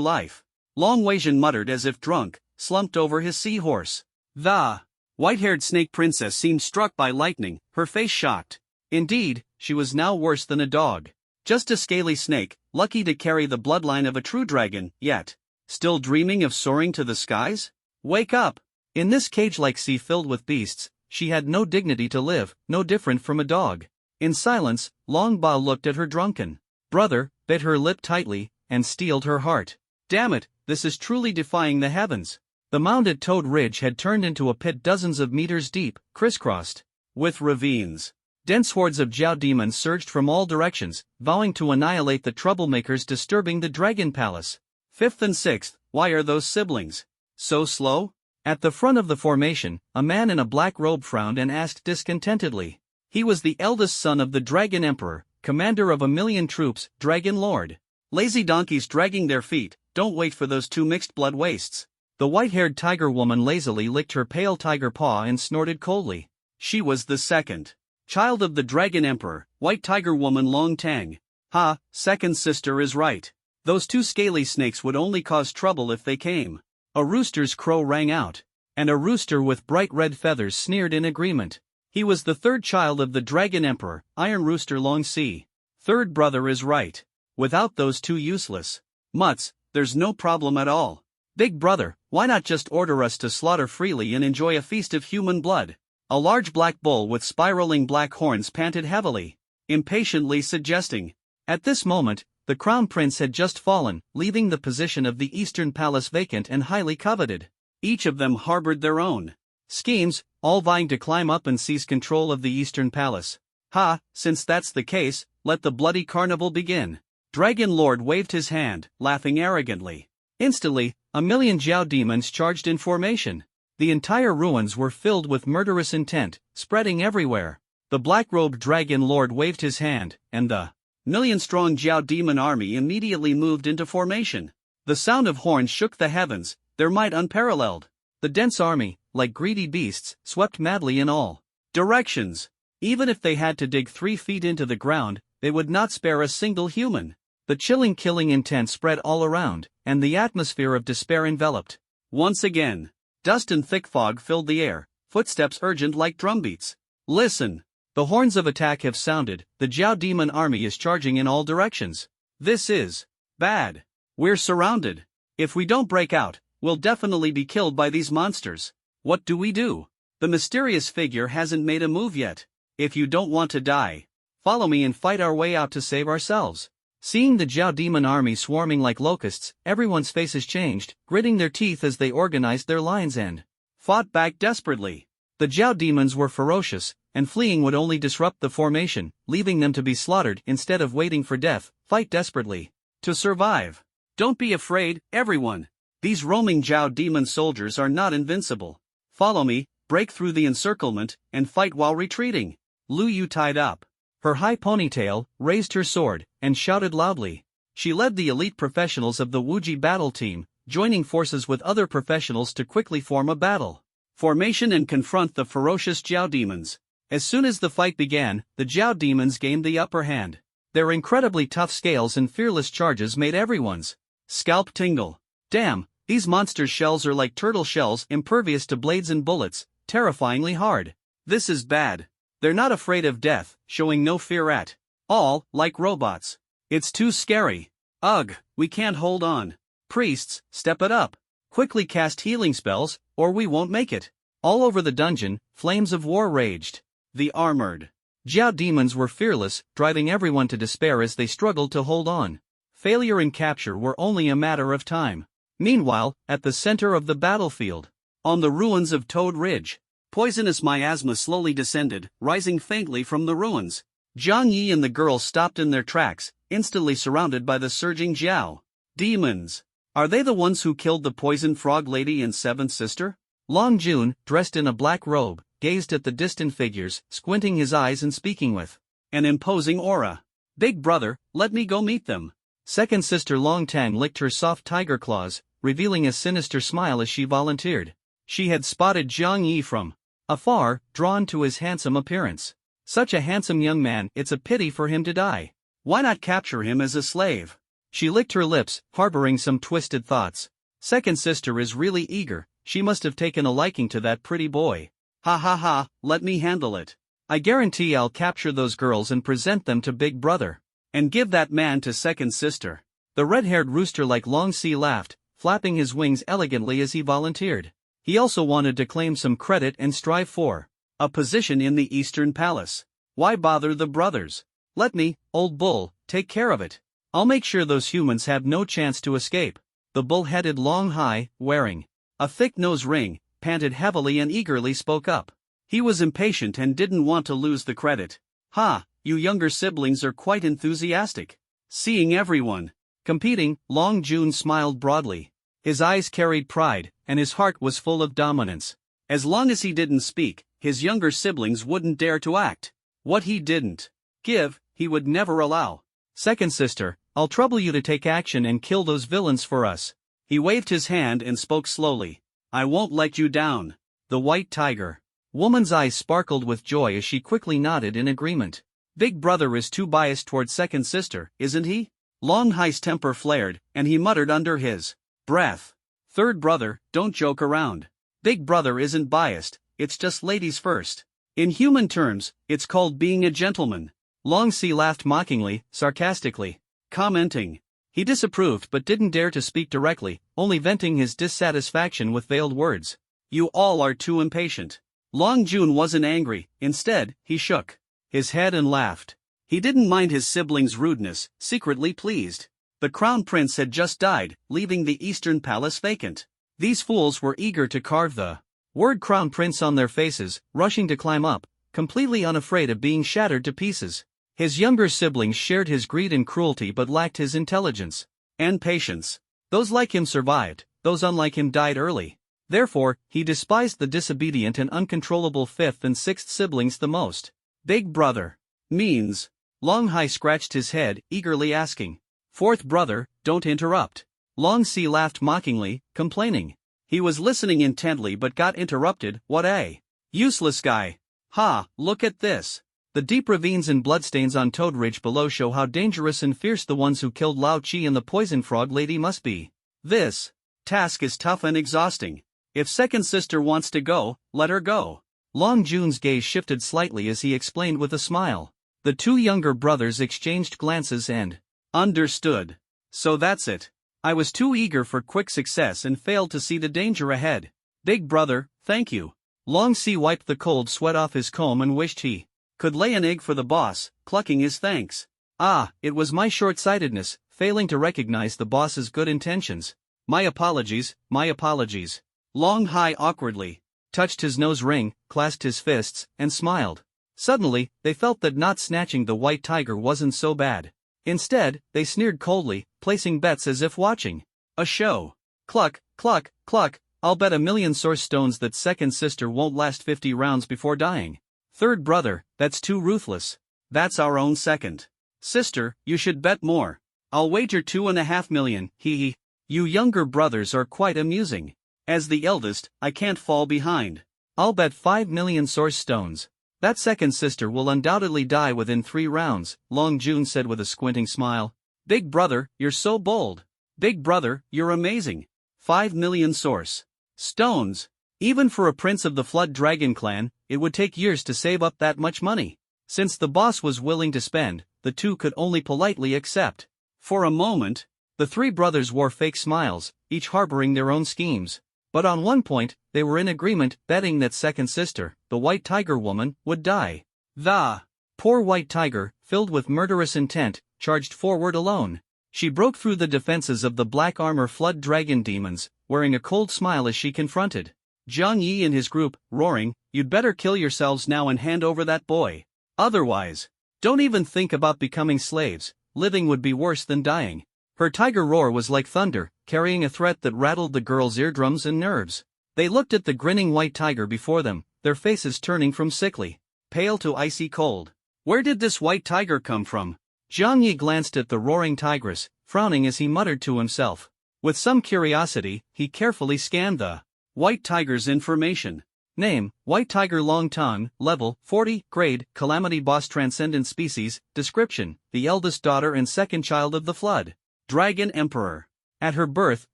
life. Long Weijun muttered as if drunk, slumped over his seahorse. The white-haired snake princess seemed struck by lightning, her face shocked. Indeed, she was now worse than a dog. Just a scaly snake, lucky to carry the bloodline of a true dragon, yet still dreaming of soaring to the skies? Wake up! In this cage-like sea filled with beasts, she had no dignity to live, no different from a dog. In silence, Long Ba looked at her drunken brother, bit her lip tightly, and steeled her heart. Damn it, this is truly defying the heavens. The mound at Toad Ridge had turned into a pit dozens of meters deep, crisscrossed with ravines. Dense hordes of Jiao demons surged from all directions, vowing to annihilate the troublemakers disturbing the Dragon Palace. Fifth and sixth, why are those siblings so slow? At the front of the formation, a man in a black robe frowned and asked discontentedly. He was the eldest son of the Dragon Emperor, commander of 1,000,000 troops, Dragon Lord. Lazy donkeys dragging their feet, don't wait for those two mixed blood wastes. The white-haired tiger woman lazily licked her pale tiger paw and snorted coldly. She was the second child of the Dragon Emperor, White Tiger Woman Long Tang. Ha, second sister is right. Those two scaly snakes would only cause trouble if they came. A rooster's crow rang out, and a rooster with bright red feathers sneered in agreement. He was the third child of the Dragon Emperor, Iron Rooster Long C. Third brother is right. Without those two useless mutts, there's no problem at all. Big brother, why not just order us to slaughter freely and enjoy a feast of human blood? A large black bull with spiraling black horns panted heavily, impatiently suggesting. At this moment, the crown prince had just fallen, leaving the position of the Eastern Palace vacant and highly coveted. Each of them harbored their own schemes, all vying to climb up and seize control of the Eastern Palace. Ha, since that's the case, let the bloody carnival begin. Dragon Lord waved his hand, laughing arrogantly. Instantly, a million Jiao demons charged in formation. The entire ruins were filled with murderous intent, spreading everywhere. The black-robed Dragon Lord waved his hand, and the million-strong Jiao demon army immediately moved into formation. The sound of horns shook the heavens, their might unparalleled. The dense army, like greedy beasts, swept madly in all directions. Even if they had to dig 3 feet into the ground, they would not spare a single human. The chilling killing intent spread all around, and the atmosphere of despair enveloped. Once again, dust and thick fog filled the air, footsteps urgent like drumbeats. Listen! The horns of attack have sounded, the Jiao demon army is charging in all directions. This is bad. We're surrounded. If we don't break out, we'll definitely be killed by these monsters. What do we do? The mysterious figure hasn't made a move yet. If you don't want to die, follow me and fight our way out to save ourselves. Seeing the Jiao demon army swarming like locusts, everyone's faces changed, gritting their teeth as they organized their lines and fought back desperately. The Jiao demons were ferocious, and fleeing would only disrupt the formation, leaving them to be slaughtered instead of waiting for death. Fight desperately to survive. Don't be afraid, everyone. These roaming Jiao demon soldiers are not invincible. Follow me, break through the encirclement, and fight while retreating. Lu Yu tied up her high ponytail, raised her sword, and shouted loudly. She led the elite professionals of the Wuji battle team, joining forces with other professionals to quickly form a battle formation and confront the ferocious Jiao demons. As soon as the fight began, the Jiao demons gained the upper hand. Their incredibly tough scales and fearless charges made everyone's scalp tingle. Damn, these monsters' shells are like turtle shells, impervious to blades and bullets, terrifyingly hard. This is bad. They're not afraid of death, showing no fear at all, like robots. It's too scary. Ugh, we can't hold on. Priests, step it up. Quickly cast healing spells, or we won't make it. All over the dungeon, flames of war raged. The armored Jiao demons were fearless, driving everyone to despair as they struggled to hold on. Failure and capture were only a matter of time. Meanwhile, at the center of the battlefield, on the ruins of Toad Ridge, poisonous miasma slowly descended, rising faintly from the ruins. Zhang Yi and the girls stopped in their tracks, instantly surrounded by the surging Jiao demons. Are they the ones who killed the poison frog lady and seventh sister? Long Jun, dressed in a black robe, gazed at the distant figures, squinting his eyes and speaking with an imposing aura. Big brother, let me go meet them. Second sister Long Tang licked her soft tiger claws, revealing a sinister smile as she volunteered. She had spotted Zhang Yi from afar, drawn to his handsome appearance. Such a handsome young man, it's a pity for him to die. Why not capture him as a slave? She licked her lips, harboring some twisted thoughts. Second sister is really eager, she must have taken a liking to that pretty boy. Ha ha ha, let me handle it. I guarantee I'll capture those girls and present them to Big Brother. And give that man to second sister. The red-haired rooster like Long Si laughed, flapping his wings elegantly as he volunteered. He also wanted to claim some credit and strive for a position in the Eastern Palace. Why bother the brothers? Let me, old bull, take care of it. I'll make sure those humans have no chance to escape. The bull-headed Long Hai, wearing a thick nose ring, panted heavily and eagerly spoke up. He was impatient and didn't want to lose the credit. Ha, you younger siblings are quite enthusiastic. Seeing everyone competing, Long Jun smiled broadly. His eyes carried pride, and his heart was full of dominance. As long as he didn't speak, his younger siblings wouldn't dare to act. What he didn't give, he would never allow. Second sister, I'll trouble you to take action and kill those villains for us. He waved his hand and spoke slowly. I won't let you down. The white tiger woman's eyes sparkled with joy as she quickly nodded in agreement. Big brother is too biased toward second sister, isn't he? Long Hai's temper flared, and he muttered under his breath. Third brother, don't joke around. Big brother isn't biased, it's just ladies first. In human terms, it's called being a gentleman. Long Si laughed mockingly, sarcastically, commenting. He disapproved but didn't dare to speak directly, only venting his dissatisfaction with veiled words. You all are too impatient. Long Jun wasn't angry, instead, he shook his head and laughed. He didn't mind his siblings' rudeness, secretly pleased. The crown prince had just died, leaving the Eastern Palace vacant. These fools were eager to carve the Word crown prints on their faces, rushing to climb up, completely unafraid of being shattered to pieces. His younger siblings shared his greed and cruelty but lacked his intelligence and patience. Those like him survived, those unlike him died early. Therefore, he despised the disobedient and uncontrollable fifth and sixth siblings the most. Big brother means. Long Hai scratched his head, eagerly asking. Fourth brother, don't interrupt. Long Si laughed mockingly, complaining. He was listening intently but got interrupted. What a useless guy. Ha, look at this. The deep ravines and bloodstains on Toad Ridge below show how dangerous and fierce the ones who killed Lao Chi and the poison frog lady must be. This task is tough and exhausting. If second sister wants to go, let her go. Long Jun's gaze shifted slightly as he explained with a smile. The two younger brothers exchanged glances and understood. So that's it. I was too eager for quick success and failed to see the danger ahead. Big brother, thank you. Long Si wiped the cold sweat off his comb and wished he could lay an egg for the boss, clucking his thanks. Ah, it was my short-sightedness, failing to recognize the boss's good intentions. My apologies, my apologies. Long Hai awkwardly touched his nose ring, clasped his fists, and smiled. Suddenly, they felt that not snatching the white tiger wasn't so bad. Instead, they sneered coldly, placing bets as if watching a show. Cluck, cluck, cluck, I'll bet 1,000,000 source stones that second sister won't last 50 rounds before dying. Third brother, that's too ruthless. That's our own second sister, you should bet more. I'll wager 2.5 million, hee hee. You younger brothers are quite amusing. As the eldest, I can't fall behind. I'll bet 5,000,000 source stones. That second sister will undoubtedly die within 3 rounds, Long Jun said with a squinting smile. Big brother, you're so bold. Big brother, you're amazing. 5,000,000 source stones. Even for a prince of the Flood Dragon clan, it would take years to save up that much money. Since the boss was willing to spend, the two could only politely accept. For a moment, the three brothers wore fake smiles, each harboring their own schemes. But on one point, they were in agreement, betting that second sister, the White Tiger woman, would die. The poor White Tiger, filled with murderous intent, charged forward alone. She broke through the defenses of the black armor Flood Dragon demons, wearing a cold smile as she confronted Zhang Yi and his group, roaring, "You'd better kill yourselves now and hand over that boy. Otherwise, don't even think about becoming slaves, living would be worse than dying." Her tiger roar was like thunder, carrying a threat that rattled the girls' eardrums and nerves. They looked at the grinning white tiger before them, their faces turning from sickly pale to icy cold. Where did this white tiger come from? Zhang Yi glanced at the roaring tigress, frowning as he muttered to himself. With some curiosity, he carefully scanned the white tiger's information. Name, White Tiger Long Tongue, Level, 40, Grade, Calamity Boss Transcendent Species, Description, the eldest daughter and second child of the Flood Dragon Emperor. At her birth,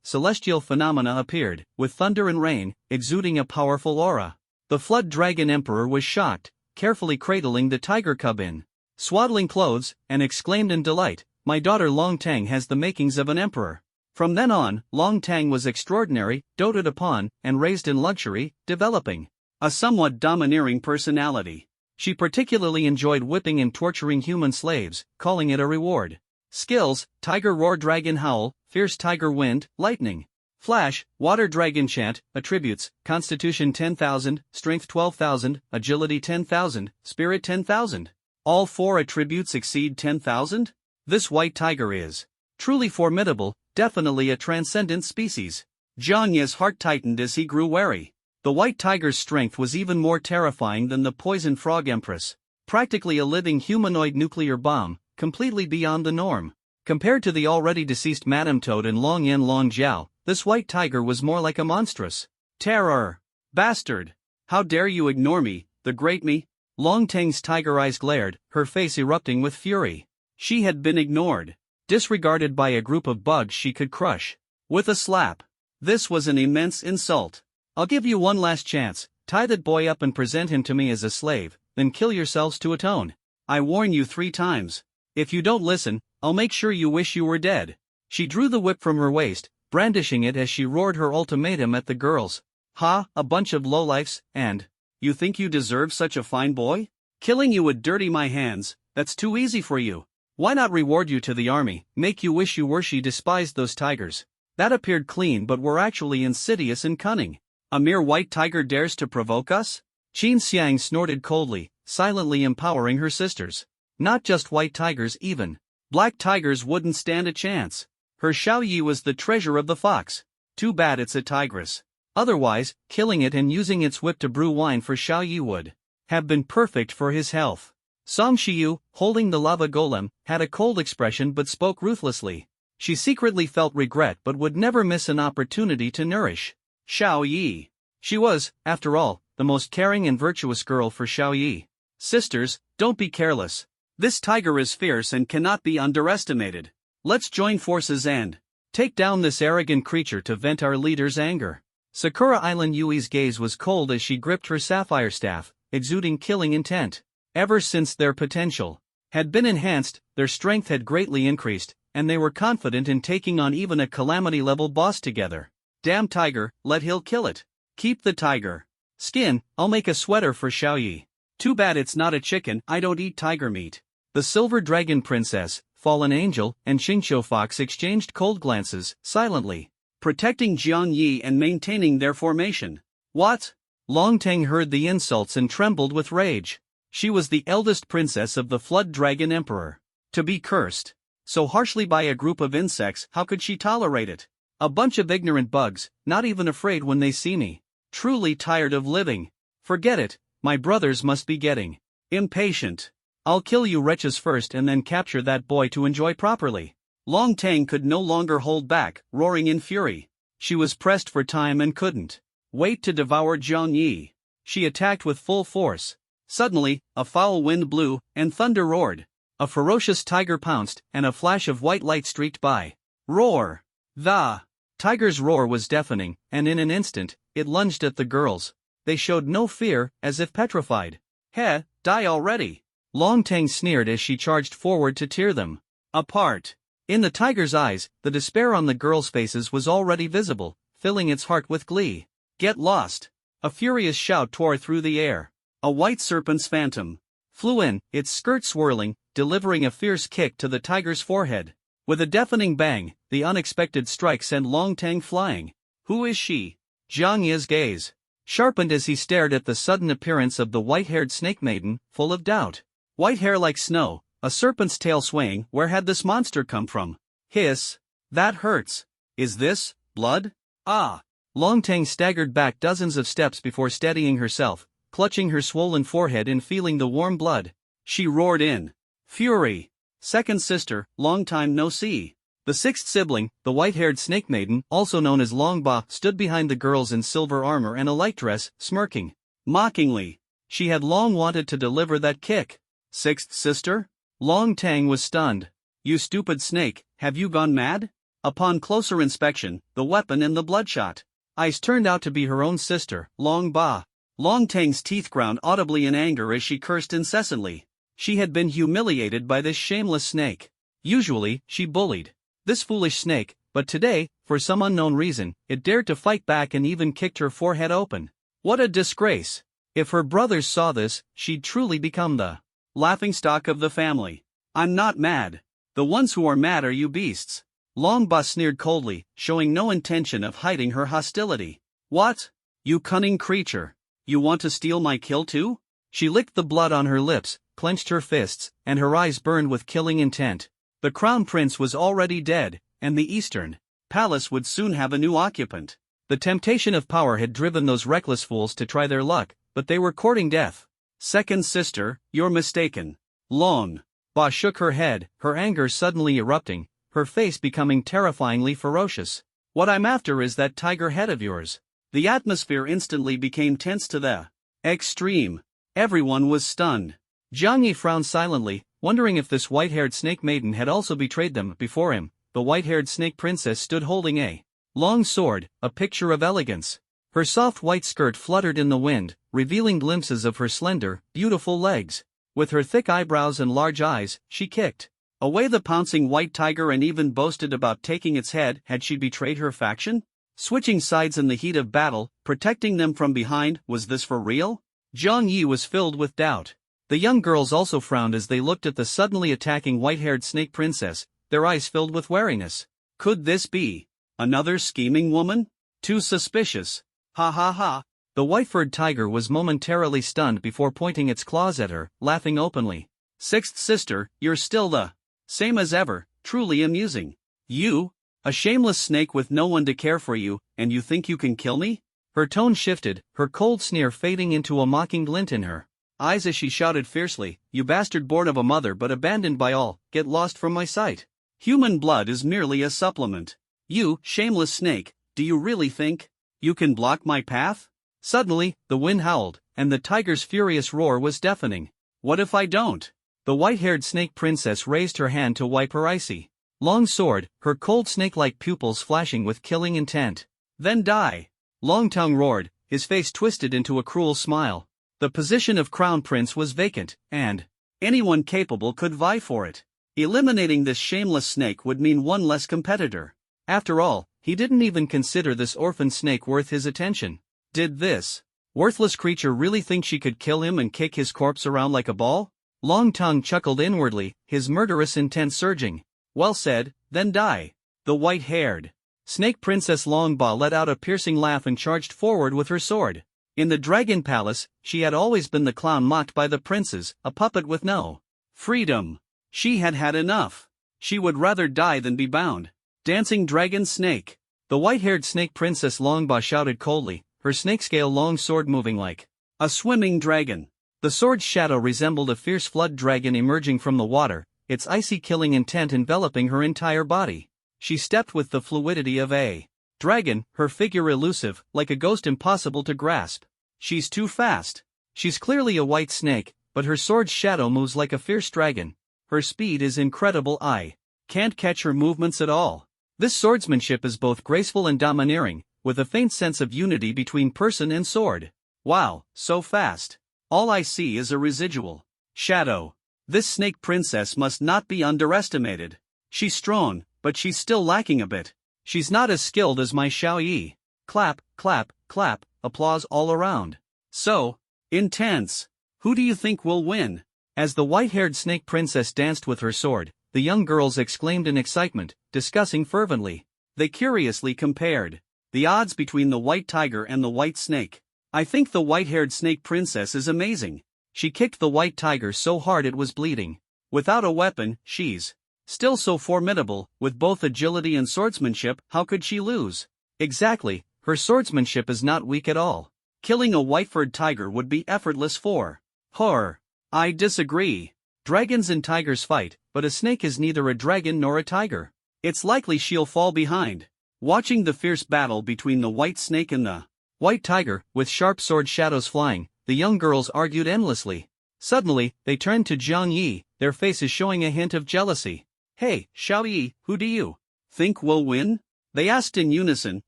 celestial phenomena appeared, with thunder and rain, exuding a powerful aura. The Flood Dragon Emperor was shocked, carefully cradling the tiger cub in swaddling clothes, and exclaimed in delight, "My daughter Long Tang has the makings of an emperor." From then on, Long Tang was extraordinary, doted upon, and raised in luxury, developing a somewhat domineering personality. She particularly enjoyed whipping and torturing human slaves, calling it a reward. Skills: Tiger Roar, Dragon Howl, Fierce Tiger Wind, Lightning Flash, Water Dragon Chant. Attributes: Constitution 10,000, Strength 12,000, Agility 10,000, Spirit 10,000. All 4 attributes exceed 10,000? This white tiger is truly formidable, definitely a transcendent species. Zhang Yi's heart tightened as he grew wary. The white tiger's strength was even more terrifying than the poison frog empress. Practically a living humanoid nuclear bomb, completely beyond the norm. Compared to the already deceased Madame Toad and Long Yan Long Jiao, this white tiger was more like a monstrous terror. Bastard! How dare you ignore me, the great me? Long Tang's tiger eyes glared, her face erupting with fury. She had been ignored, disregarded by a group of bugs she could crush with a slap. This was an immense insult. "I'll give you one last chance, tie that boy up and present him to me as a slave, then kill yourselves to atone. I warn you 3 times. If you don't listen, I'll make sure you wish you were dead." She drew the whip from her waist, brandishing it as she roared her ultimatum at the girls. "Ha, a bunch of lowlifes, and you think you deserve such a fine boy? Killing you would dirty my hands, that's too easy for you. Why not reward you to the army, make you wish you were?" She despised those tigers. That appeared clean but were actually insidious and cunning. A mere white tiger dares to provoke us? Qin Xiang snorted coldly, silently empowering her sisters. Not just white tigers even. Black tigers wouldn't stand a chance. Her Xiao Yi was the treasure of the fox. Too bad it's a tigress. Otherwise, killing it and using its whip to brew wine for Xiao Yi would have been perfect for his health. Song Shiyu, holding the lava golem, had a cold expression but spoke ruthlessly. She secretly felt regret but would never miss an opportunity to nourish Xiao Yi. She was, after all, the most caring and virtuous girl for Xiao Yi. Sisters, don't be careless. This tiger is fierce and cannot be underestimated. Let's join forces and take down this arrogant creature to vent our leader's anger. Sakura Island Yui's gaze was cold as she gripped her sapphire staff, exuding killing intent. Ever since their potential had been enhanced, their strength had greatly increased, and they were confident in taking on even a calamity-level boss together. Damn tiger, let Hill kill it. Keep the tiger skin, I'll make a sweater for Xiao Yi. Too bad it's not a chicken, I don't eat tiger meat. The Silver Dragon Princess, Fallen Angel, and Xingqiu Fox exchanged cold glances, silently protecting Jiang Yi and maintaining their formation. What? Long Teng heard the insults and trembled with rage. She was the eldest princess of the Flood Dragon Emperor. To be cursed so harshly by a group of insects, how could she tolerate it? A bunch of ignorant bugs, not even afraid when they see me. Truly tired of living. Forget it, my brothers must be getting impatient. I'll kill you wretches first and then capture that boy to enjoy properly. Long Teng could no longer hold back, roaring in fury. She was pressed for time and couldn't wait to devour Jiang Yi. She attacked with full force. Suddenly, a foul wind blew, and thunder roared. A ferocious tiger pounced, and a flash of white light streaked by. Roar! The tiger's roar was deafening, and in an instant, it lunged at the girls. They showed no fear, as if petrified. Heh, die already! Long Teng sneered as she charged forward to tear them apart. In the tiger's eyes, the despair on the girls' faces was already visible, filling its heart with glee. Get lost! A furious shout tore through the air. A white serpent's phantom flew in, its skirt swirling, delivering a fierce kick to the tiger's forehead. With a deafening bang, the unexpected strike sent Long Teng flying. Who is she? Jiang Yi's gaze sharpened as he stared at the sudden appearance of the white-haired snake maiden, full of doubt. White hair like snow, a serpent's tail swaying, where had this monster come from? Hiss! That hurts! Is this blood? Ah! Long Teng staggered back dozens of steps before steadying herself, clutching her swollen forehead and feeling the warm blood. She roared in fury. Second sister, long time no see. The sixth sibling, the white-haired snake maiden, also known as Long Ba, stood behind the girls in silver armor and a light dress, smirking mockingly. She had long wanted to deliver that kick. Sixth sister? Long Teng was stunned. You stupid snake, have you gone mad? Upon closer inspection, the weapon and the bloodshot eyes turned out to be her own sister, Long Ba. Long Teng's teeth ground audibly in anger as she cursed incessantly. She had been humiliated by this shameless snake. Usually, she bullied this foolish snake, but today, for some unknown reason, it dared to fight back and even kicked her forehead open. What a disgrace! If her brothers saw this, she'd truly become the laughingstock of the family. I'm not mad. The ones who are mad are you beasts. Long Ba sneered coldly, showing no intention of hiding her hostility. What? You cunning creature! You want to steal my kill too? She licked the blood on her lips, clenched her fists, and her eyes burned with killing intent. The crown prince was already dead, and the eastern palace would soon have a new occupant. The temptation of power had driven those reckless fools to try their luck, but they were courting death. Second sister, you're mistaken. Long Ba shook her head, her anger suddenly erupting, her face becoming terrifyingly ferocious. What I'm after is that tiger head of yours. The atmosphere instantly became tense to the extreme. Everyone was stunned. Jiang Yi frowned silently, wondering if this white-haired snake maiden had also betrayed them. Before him, the white-haired snake princess stood holding a long sword, a picture of elegance. Her soft white skirt fluttered in the wind, revealing glimpses of her slender, beautiful legs. With her thick eyebrows and large eyes, she kicked away the pouncing white tiger and even boasted about taking its head. Had she betrayed her faction? Switching sides in the heat of battle, protecting them from behind, was this for real? Jiang Yi was filled with doubt. The young girls also frowned as they looked at the suddenly attacking white-haired snake princess, their eyes filled with wariness. Could this be another scheming woman? Too suspicious. Ha ha ha. The white-furred tiger was momentarily stunned before pointing its claws at her, laughing openly. Sixth sister, you're still the same as ever, truly amusing. You? A shameless snake with no one to care for you, and you think you can kill me? Her tone shifted, her cold sneer fading into a mocking glint in her eyes as she shouted fiercely, you bastard born of a mother but abandoned by all, get lost from my sight. Human blood is merely a supplement. You, shameless snake, do you really think you can block my path? Suddenly, the wind howled, and the tiger's furious roar was deafening. What if I don't? The white-haired snake princess raised her hand to wipe her icy long sword, her cold snake-like pupils flashing with killing intent. Then die. Longtongue roared, his face twisted into a cruel smile. The position of crown prince was vacant, and anyone capable could vie for it. Eliminating this shameless snake would mean one less competitor. After all, he didn't even consider this orphan snake worth his attention. Did this worthless creature really think she could kill him and kick his corpse around like a ball? Longtongue chuckled inwardly, his murderous intent surging. Well said, then die. The white-haired snake princess Longbaw let out a piercing laugh and charged forward with her sword. In the Dragon Palace, she had always been the clown mocked by the princes, a puppet with no freedom. She had had enough. She would rather die than be bound. Dancing dragon snake. The white-haired snake princess Longbaw shouted coldly, her snake-scale long sword moving like a swimming dragon. The sword's shadow resembled a fierce flood dragon emerging from the water, its icy killing intent enveloping her entire body. She stepped with the fluidity of a dragon, her figure elusive, like a ghost impossible to grasp. She's too fast. She's clearly a white snake, but her sword's shadow moves like a fierce dragon. Her speed is incredible. I can't catch her movements at all. This swordsmanship is both graceful and domineering, with a faint sense of unity between person and sword. Wow, so fast. All I see is a residual shadow. This snake princess must not be underestimated. She's strong, but she's still lacking a bit. She's not as skilled as my Xiao Yi. Clap, clap, clap, applause all around. So intense. Who do you think will win? As the white-haired snake princess danced with her sword, the young girls exclaimed in excitement, discussing fervently. They curiously compared the odds between the white tiger and the white snake. I think the white-haired snake princess is amazing. She kicked the white tiger so hard it was bleeding. Without a weapon, she's still so formidable, with both agility and swordsmanship, how could she lose? Exactly, her swordsmanship is not weak at all. Killing a white-furred tiger would be effortless for her. I disagree. Dragons and tigers fight, but a snake is neither a dragon nor a tiger. It's likely she'll fall behind. Watching the fierce battle between the white snake and the white tiger, with sharp sword shadows flying, the young girls argued endlessly. Suddenly, they turned to Zhang Yi, their faces showing a hint of jealousy. Hey, Xiao Yi, who do you think will win? They asked in unison,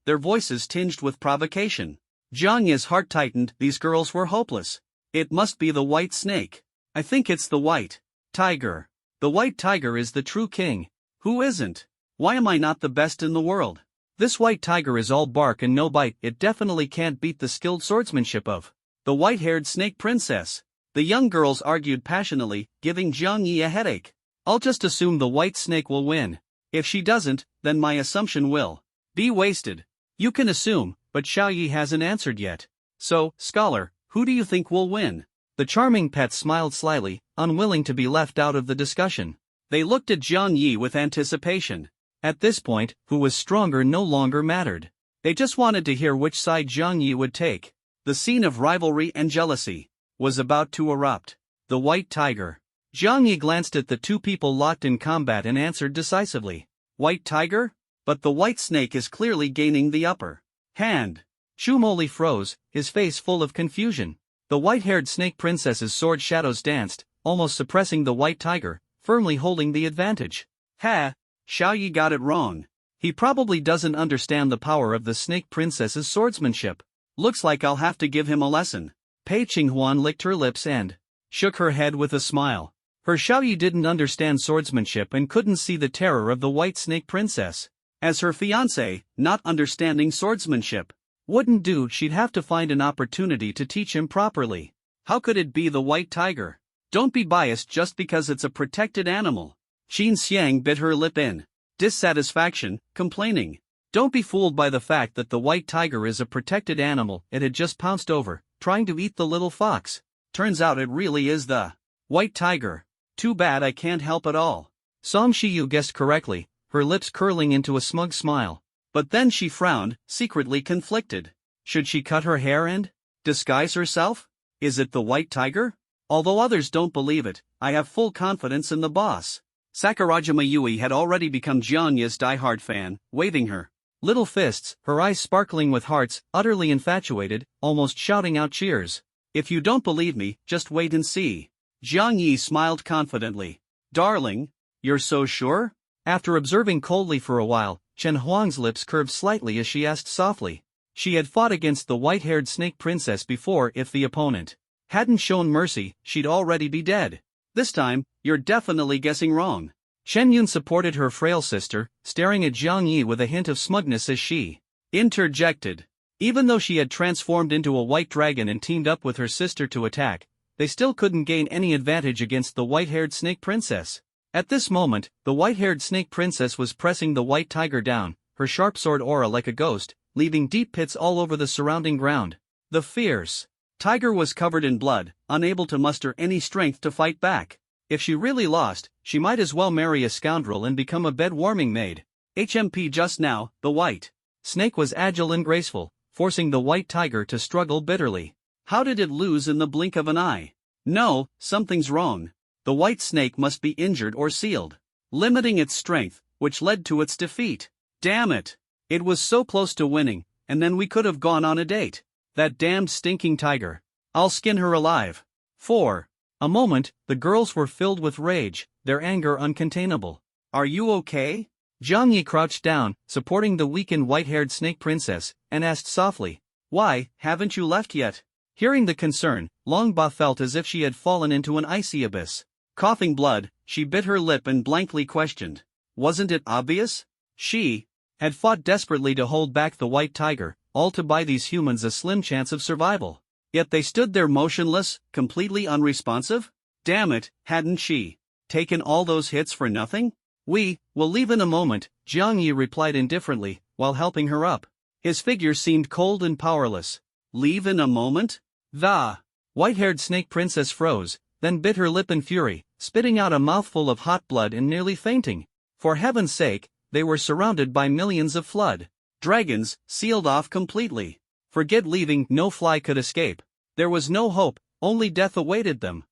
their voices tinged with provocation. Zhang Yi's heart tightened, these girls were hopeless. It must be the white snake. I think it's the white tiger. The white tiger is the true king. Who isn't? Why am I not the best in the world? This white tiger is all bark and no bite. It definitely can't beat the skilled swordsmanship of the white-haired snake princess. The young girls argued passionately, giving Zhang Yi a headache. I'll just assume the white snake will win. If she doesn't, then my assumption will be wasted. You can assume, but Xiao Yi hasn't answered yet. So, scholar, who do you think will win? The charming pet smiled slyly, unwilling to be left out of the discussion. They looked at Zhang Yi with anticipation. At this point, who was stronger no longer mattered. They just wanted to hear which side Zhang Yi would take. The scene of rivalry and jealousy was about to erupt. The white tiger. Zhang Yi glanced at the two people locked in combat and answered decisively. White tiger? But the white snake is clearly gaining the upper hand. Chumoli froze, his face full of confusion. The white-haired snake princess's sword shadows danced, almost suppressing the white tiger, firmly holding the advantage. Ha! Xiao Yi got it wrong. He probably doesn't understand the power of the snake princess's swordsmanship. Looks like I'll have to give him a lesson. Pei Qinghuan licked her lips and shook her head with a smile. Her Xiao Yi didn't understand swordsmanship and couldn't see the terror of the white snake princess. As her fiancé, not understanding swordsmanship wouldn't do. She'd have to find an opportunity to teach him properly. How could it be the white tiger? Don't be biased just because it's a protected animal. Qin Xiang bit her lip in dissatisfaction, complaining. Don't be fooled by the fact that the white tiger is a protected animal it had just pounced over, trying to eat the little fox. Turns out it really is the white tiger. Too bad I can't help at all. Song Shiyu guessed correctly, her lips curling into a smug smile. But then she frowned, secretly conflicted. Should she cut her hair and disguise herself? Is it the white tiger? Although others don't believe it, I have full confidence in the boss. Sakurajima Yui had already become Jianya's diehard fan, waving her little fists, her eyes sparkling with hearts, utterly infatuated, almost shouting out cheers. If you don't believe me, just wait and see. Jiang Yi smiled confidently. Darling, you're so sure? After observing coldly for a while, Chen Huang's lips curved slightly as she asked softly. She had fought against the white-haired snake princess before. If the opponent hadn't shown mercy, she'd already be dead. This time, you're definitely guessing wrong. Chen Yun supported her frail sister, staring at Jiang Yi with a hint of smugness as she interjected. Even though she had transformed into a white dragon and teamed up with her sister to attack, they still couldn't gain any advantage against the white-haired snake princess. At this moment, the white-haired snake princess was pressing the white tiger down, her sharp sword aura like a ghost, leaving deep pits all over the surrounding ground. The fierce tiger was covered in blood, unable to muster any strength to fight back. If she really lost, she might as well marry a scoundrel and become a bed-warming maid. HMP just now, the white snake was agile and graceful, forcing the white tiger to struggle bitterly. How did it lose in the blink of an eye? No, something's wrong. The white snake must be injured or sealed, limiting its strength, which led to its defeat. Damn it! It was so close to winning, and then we could have gone on a date. That damned stinking tiger. I'll skin her alive. For a moment, the girls were filled with rage, their anger uncontainable. Are you okay? Jiang Yi crouched down, supporting the weakened white-haired snake princess, and asked softly, "Why, haven't you left yet?" Hearing the concern, Long Ba felt as if she had fallen into an icy abyss. Coughing blood, she bit her lip and blankly questioned. Wasn't it obvious? She had fought desperately to hold back the white tiger, all to buy these humans a slim chance of survival. Yet they stood there motionless, completely unresponsive? Damn it, hadn't she taken all those hits for nothing? We'll leave in a moment, Jiang Yi replied indifferently, while helping her up. His figure seemed cold and powerless. Leave in a moment? The white-haired snake princess froze, then bit her lip in fury, spitting out a mouthful of hot blood and nearly fainting. For heaven's sake, they were surrounded by millions of flood dragons, sealed off completely. Forget leaving, no fly could escape. There was no hope, only death awaited them.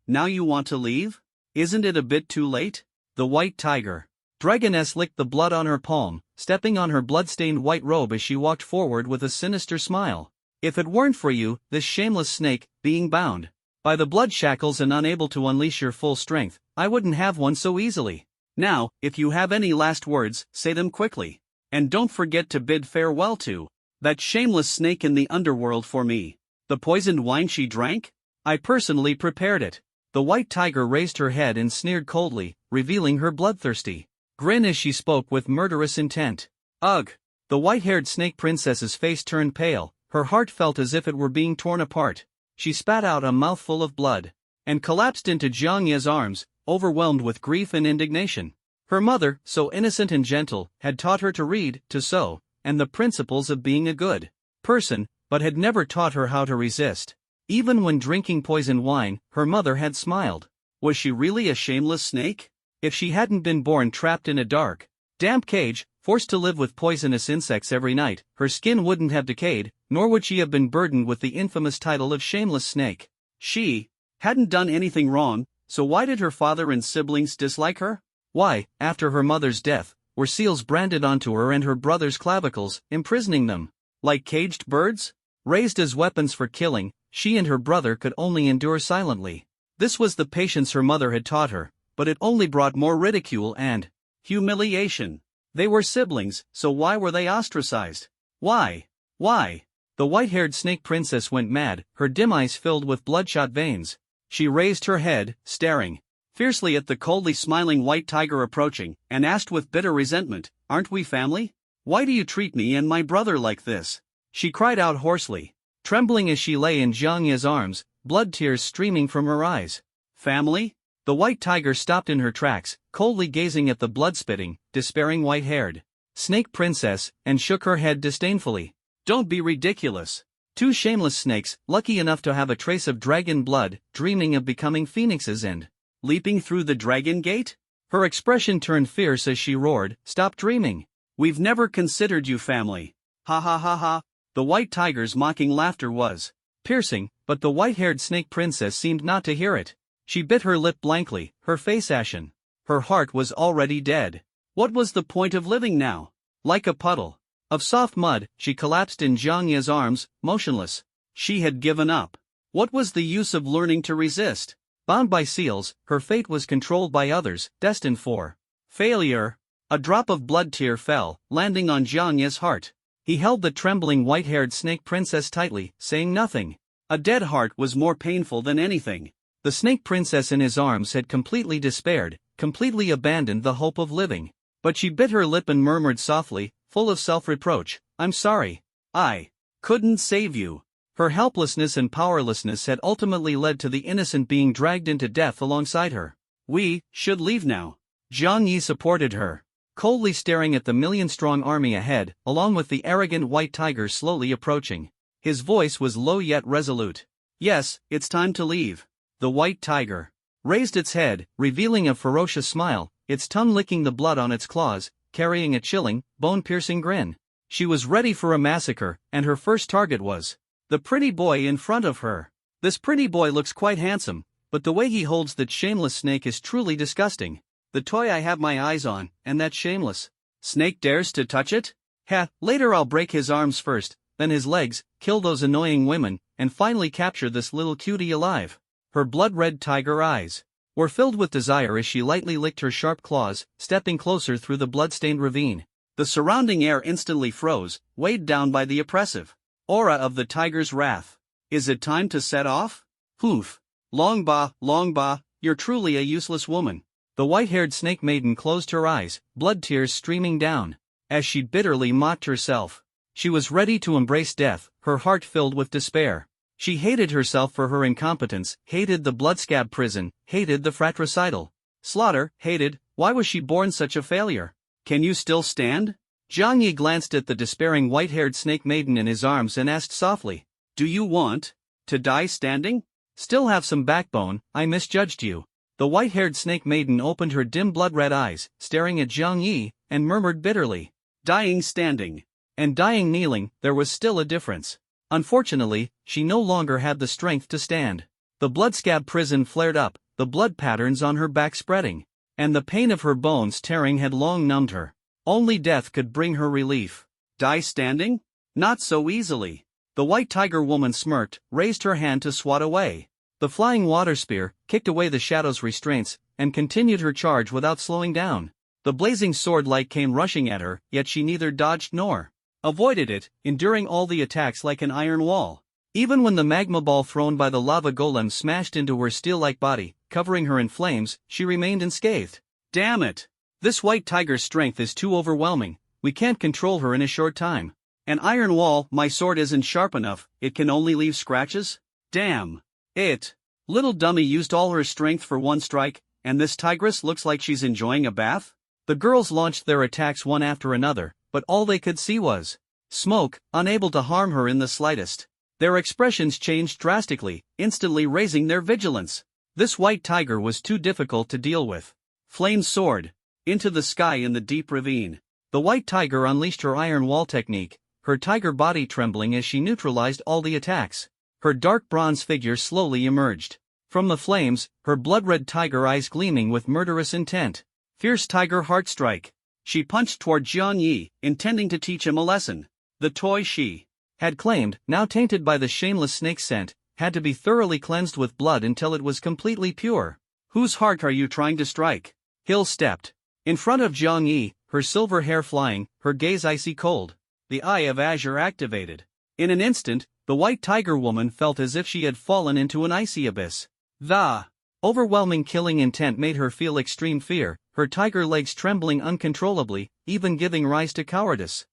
Now you want to leave? Isn't it a bit too late? The white tiger dragoness licked the blood on her palm, stepping on her blood-stained white robe as she walked forward with a sinister smile. If it weren't for you, this shameless snake, being bound by the blood shackles and unable to unleash your full strength, I wouldn't have one so easily. Now, if you have any last words, say them quickly. And don't forget to bid farewell to that shameless snake in the underworld for me. The poisoned wine she drank? I personally prepared it. The white tiger raised her head and sneered coldly, revealing her bloodthirsty grin as she spoke with murderous intent. Ugh! The white-haired snake princess's face turned pale, her heart felt as if it were being torn apart. She spat out a mouthful of blood and collapsed into Jiang Yi's arms, overwhelmed with grief and indignation. Her mother, so innocent and gentle, had taught her to read, to sew, and the principles of being a good person, but had never taught her how to resist. Even when drinking poisoned wine, her mother had smiled. Was she really a shameless snake? If she hadn't been born trapped in a dark, damp cage, forced to live with poisonous insects every night, her skin wouldn't have decayed, nor would she have been burdened with the infamous title of shameless snake. She hadn't done anything wrong, so why did her father and siblings dislike her? Why, after her mother's death, were seals branded onto her and her brother's clavicles, imprisoning them like caged birds? Raised as weapons for killing, she and her brother could only endure silently. This was the patience her mother had taught her, but it only brought more ridicule and humiliation. They were siblings, so why were they ostracized? Why? The white-haired snake princess went mad, her dim eyes filled with bloodshot veins. She raised her head, staring fiercely at the coldly smiling white tiger approaching, and asked with bitter resentment, "Aren't we family? Why do you treat me and my brother like this?" She cried out hoarsely, trembling as she lay in Jiang Yi's arms, blood tears streaming from her eyes. Family? The white tiger stopped in her tracks, coldly gazing at the blood-spitting, despairing white-haired Snake Princess, and shook her head disdainfully. Don't be ridiculous. Two shameless snakes, lucky enough to have a trace of dragon blood, dreaming of becoming phoenixes and leaping through the dragon gate? Her expression turned fierce as she roared, "Stop dreaming. We've never considered you family. Ha ha ha ha." The white tiger's mocking laughter was piercing, but the white-haired snake princess seemed not to hear it. She bit her lip blankly, her face ashen. Her heart was already dead. What was the point of living now? Like a puddle of soft mud, she collapsed in Jiang Ye's arms, motionless. She had given up. What was the use of learning to resist? Bound by seals, her fate was controlled by others, destined for failure. A drop of blood tear fell, landing on Jiang Ye's heart. He held the trembling white-haired snake princess tightly, saying nothing. A dead heart was more painful than anything. The snake princess in his arms had completely despaired, completely abandoned the hope of living. But she bit her lip and murmured softly, full of self-reproach, "I'm sorry. I couldn't save you." Her helplessness and powerlessness had ultimately led to the innocent being dragged into death alongside her. "We should leave now." Jiang Yi supported her, coldly staring at the million-strong army ahead, along with the arrogant white tiger slowly approaching. His voice was low yet resolute. "Yes, it's time to leave." The white tiger raised its head, revealing a ferocious smile, its tongue licking the blood on its claws, carrying a chilling, bone-piercing grin. She was ready for a massacre, and her first target was the pretty boy in front of her. This pretty boy looks quite handsome, but the way he holds that shameless snake is truly disgusting. The toy I have my eyes on, and that shameless snake dares to touch it? Ha, later I'll break his arms first, then his legs, kill those annoying women, and finally capture this little cutie alive. Her blood-red tiger eyes were filled with desire as she lightly licked her sharp claws, stepping closer through the blood-stained ravine. The surrounding air instantly froze, weighed down by the oppressive aura of the tiger's wrath. Is it time to set off? Poof. Long Ba, you're truly a useless woman. The white-haired snake maiden closed her eyes, blood tears streaming down. As she bitterly mocked herself. She was ready to embrace death, her heart filled with despair. She hated herself for her incompetence, hated the bloodscab prison, hated the fratricidal slaughter, hated, why was she born such a failure? Can you still stand? Jiang Yi glanced at the despairing white-haired snake maiden in his arms and asked softly, "Do you want to die standing? Still have some backbone, I misjudged you." The white-haired snake maiden opened her dim blood-red eyes, staring at Jiang Yi, and murmured bitterly, "Dying standing and dying kneeling, there was still a difference." Unfortunately, she no longer had the strength to stand. The bloodscab prison flared up, the blood patterns on her back spreading, and the pain of her bones tearing had long numbed her. Only death could bring her relief. Die standing? Not so easily. The white tiger woman smirked, raised her hand to swat away the flying water spear, kicked away the shadow's restraints, and continued her charge without slowing down. The blazing sword light came rushing at her, yet she neither dodged nor avoided it, enduring all the attacks like an iron wall. Even when the magma ball thrown by the lava golem smashed into her steel-like body, covering her in flames, she remained unscathed. Damn it! This white tiger's strength is too overwhelming, we can't control her in a short time. An iron wall, my sword isn't sharp enough, it can only leave scratches? Damn it! Little dummy used all her strength for one strike, and this tigress looks like she's enjoying a bath? The girls launched their attacks one after another, but all they could see was smoke, unable to harm her in the slightest. Their expressions changed drastically, instantly raising their vigilance. This white tiger was too difficult to deal with. Flame soared into the sky in the deep ravine. The white tiger unleashed her iron wall technique, her tiger body trembling as she neutralized all the attacks. Her dark bronze figure slowly emerged from the flames, her blood-red tiger eyes gleaming with murderous intent. Fierce tiger heart strike. She punched toward Jiang Yi, intending to teach him a lesson. The toy she had claimed, now tainted by the shameless snake scent, had to be thoroughly cleansed with blood until it was completely pure. Whose heart are you trying to strike? Hill stepped in front of Jiang Yi, her silver hair flying, her gaze icy cold. The Eye of Azure activated. In an instant, the white tiger woman felt as if she had fallen into an icy abyss. The overwhelming killing intent made her feel extreme fear, her tiger legs trembling uncontrollably, even giving rise to cowardice.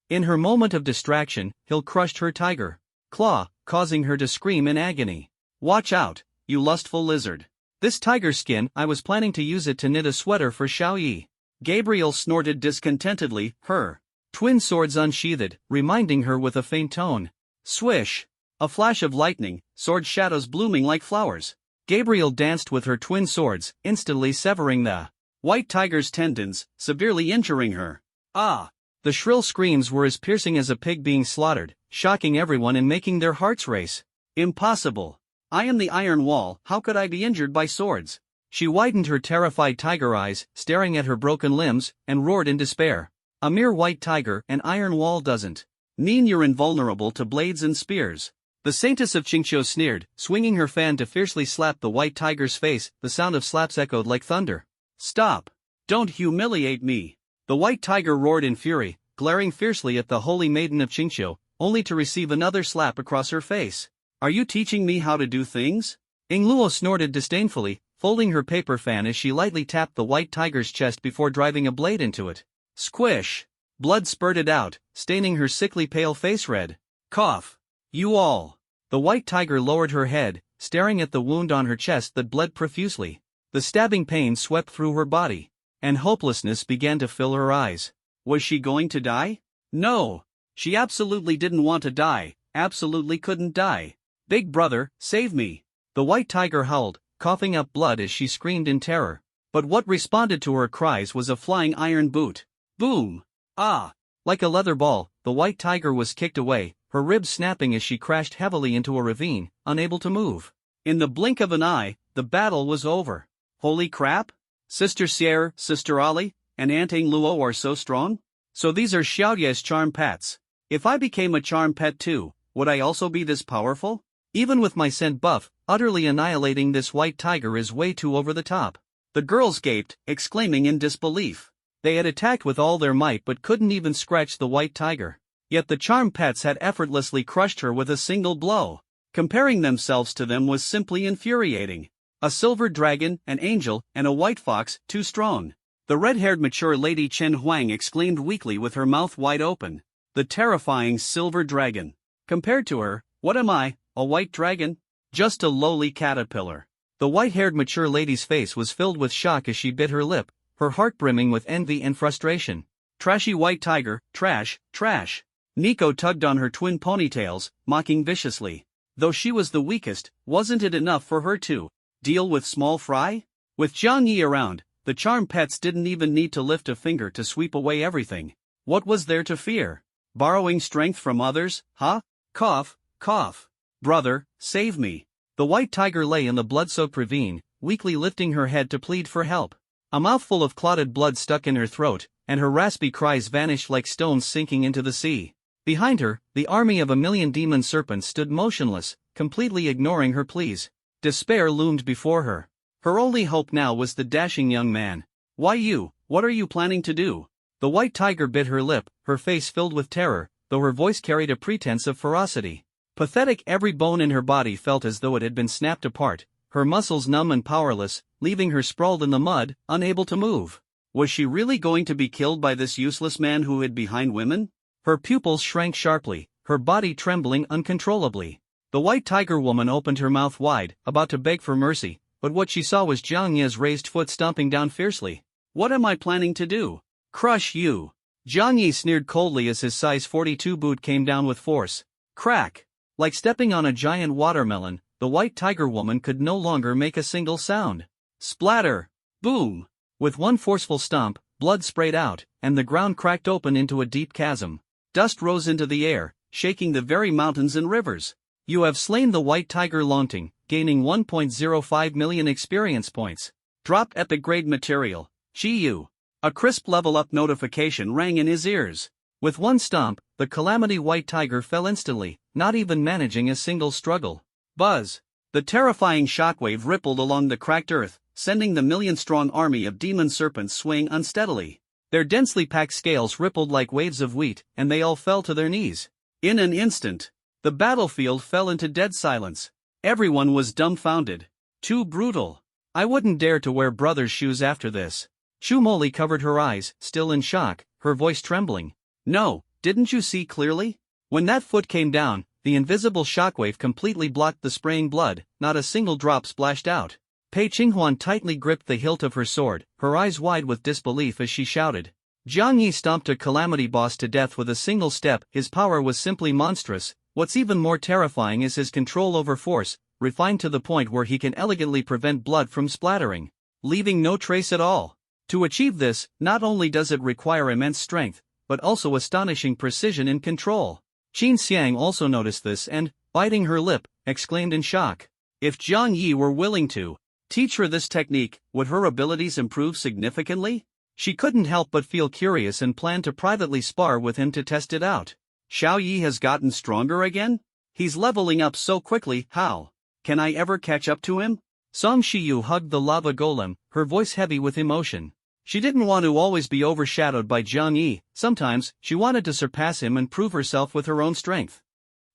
In her moment of distraction, Hill crushed her tiger claw, causing her to scream in agony. Watch out, you lustful lizard. This tiger skin, I was planning to use it to knit a sweater for Xiao Yi. Gabriel snorted discontentedly, her twin swords unsheathed, reminding her with a faint tone. Swish! A flash of lightning, sword shadows blooming like flowers. Gabriel danced with her twin swords, instantly severing the white tiger's tendons, severely injuring her. Ah! The shrill screams were as piercing as a pig being slaughtered, shocking everyone and making their hearts race. Impossible! I am the Iron Wall, how could I be injured by swords? She widened her terrified tiger eyes, staring at her broken limbs, and roared in despair. A mere white tiger, an iron wall doesn't mean you're invulnerable to blades and spears. The Saintess of Qingqiu sneered, swinging her fan to fiercely slap the white tiger's face. The sound of slaps echoed like thunder. Stop! Don't humiliate me! The white tiger roared in fury, glaring fiercely at the holy maiden of Qingqiu, only to receive another slap across her face. Are you teaching me how to do things? Yingluo snorted disdainfully, folding her paper fan as she lightly tapped the white tiger's chest before driving a blade into it. Squish! Blood spurted out, staining her sickly pale face red. Cough! You all! The white tiger lowered her head, staring at the wound on her chest that bled profusely. The stabbing pain swept through her body, and hopelessness began to fill her eyes. Was she going to die? No! She absolutely didn't want to die, absolutely couldn't die. Big brother, save me! The white tiger howled, coughing up blood as she screamed in terror. But what responded to her cries was a flying iron boot. Boom! Ah! Like a leather ball, the white tiger was kicked away, her ribs snapping as she crashed heavily into a ravine, unable to move. In the blink of an eye, the battle was over. Holy crap! Sister Sierra, Sister Ali, and Aunt Yingluo are so strong? So these are Xiaoye's charm pets. If I became a charm pet too, would I also be this powerful? Even with my scent buff, utterly annihilating this white tiger is way too over the top. The girls gaped, exclaiming in disbelief. They had attacked with all their might but couldn't even scratch the white tiger. Yet the charm pets had effortlessly crushed her with a single blow. Comparing themselves to them was simply infuriating. A silver dragon, an angel, and a white fox, too strong. The red-haired mature lady Chen Huang exclaimed weakly with her mouth wide open. The terrifying silver dragon. Compared to her, what am I, a white dragon? Just a lowly caterpillar. The white-haired mature lady's face was filled with shock as she bit her lip, her heart brimming with envy and frustration. Trashy white tiger, trash, trash. Nico tugged on her twin ponytails, mocking viciously. Though she was the weakest, wasn't it enough for her to deal with small fry? With Jiang Yi around, the charm pets didn't even need to lift a finger to sweep away everything. What was there to fear? Borrowing strength from others, huh? Cough, cough. Brother, save me. The white tiger lay in the blood-soaked ravine, weakly lifting her head to plead for help. A mouthful of clotted blood stuck in her throat, and her raspy cries vanished like stones sinking into the sea. Behind her, the army of 1,000,000 demon serpents stood motionless, completely ignoring her pleas. Despair loomed before her. Her only hope now was the dashing young man. Why you? What are you planning to do? The white tiger bit her lip, her face filled with terror, though her voice carried a pretense of ferocity. Pathetic, every bone in her body felt as though it had been snapped apart, her muscles numb and powerless, leaving her sprawled in the mud, unable to move. Was she really going to be killed by this useless man who hid behind women? Her pupils shrank sharply, her body trembling uncontrollably. The white tiger woman opened her mouth wide, about to beg for mercy, but what she saw was Jiang Yi's raised foot stomping down fiercely. What am I planning to do? Crush you! Jiang Yi sneered coldly as his size 42 boot came down with force. Crack! Like stepping on a giant watermelon, the white tiger woman could no longer make a single sound. Splatter! Boom! With one forceful stomp, blood sprayed out, and the ground cracked open into a deep chasm. Dust rose into the air, shaking the very mountains and rivers. You have slain the white tiger Longting, gaining 1.05 million experience points. Drop epic grade material, Yu. A crisp level-up notification rang in his ears. With one stomp, the calamity white tiger fell instantly, not even managing a single struggle. Buzz! The terrifying shockwave rippled along the cracked earth, sending the million-strong army of demon serpents swaying unsteadily. Their densely packed scales rippled like waves of wheat, and they all fell to their knees. In an instant, the battlefield fell into dead silence. Everyone was dumbfounded. Too brutal. I wouldn't dare to wear brother's shoes after this. Chu Moli covered her eyes, still in shock, her voice trembling. No, didn't you see clearly? When that foot came down, the invisible shockwave completely blocked the spraying blood, not a single drop splashed out. Pei Qinghuan tightly gripped the hilt of her sword, her eyes wide with disbelief as she shouted. Jiang Yi stomped a calamity boss to death with a single step. His power was simply monstrous. What's even more terrifying is his control over force, refined to the point where he can elegantly prevent blood from splattering, leaving no trace at all. To achieve this, not only does it require immense strength, but also astonishing precision and control. Qin Xiang also noticed this and, biting her lip, exclaimed in shock. If Jiang Yi were willing to teach her this technique, would her abilities improve significantly? She couldn't help but feel curious and planned to privately spar with him to test it out. Xiao Yi has gotten stronger again? He's leveling up so quickly. How can I ever catch up to him? Song Shiyu hugged the lava golem, her voice heavy with emotion. She didn't want to always be overshadowed by Jiang Yi. Sometimes, she wanted to surpass him and prove herself with her own strength.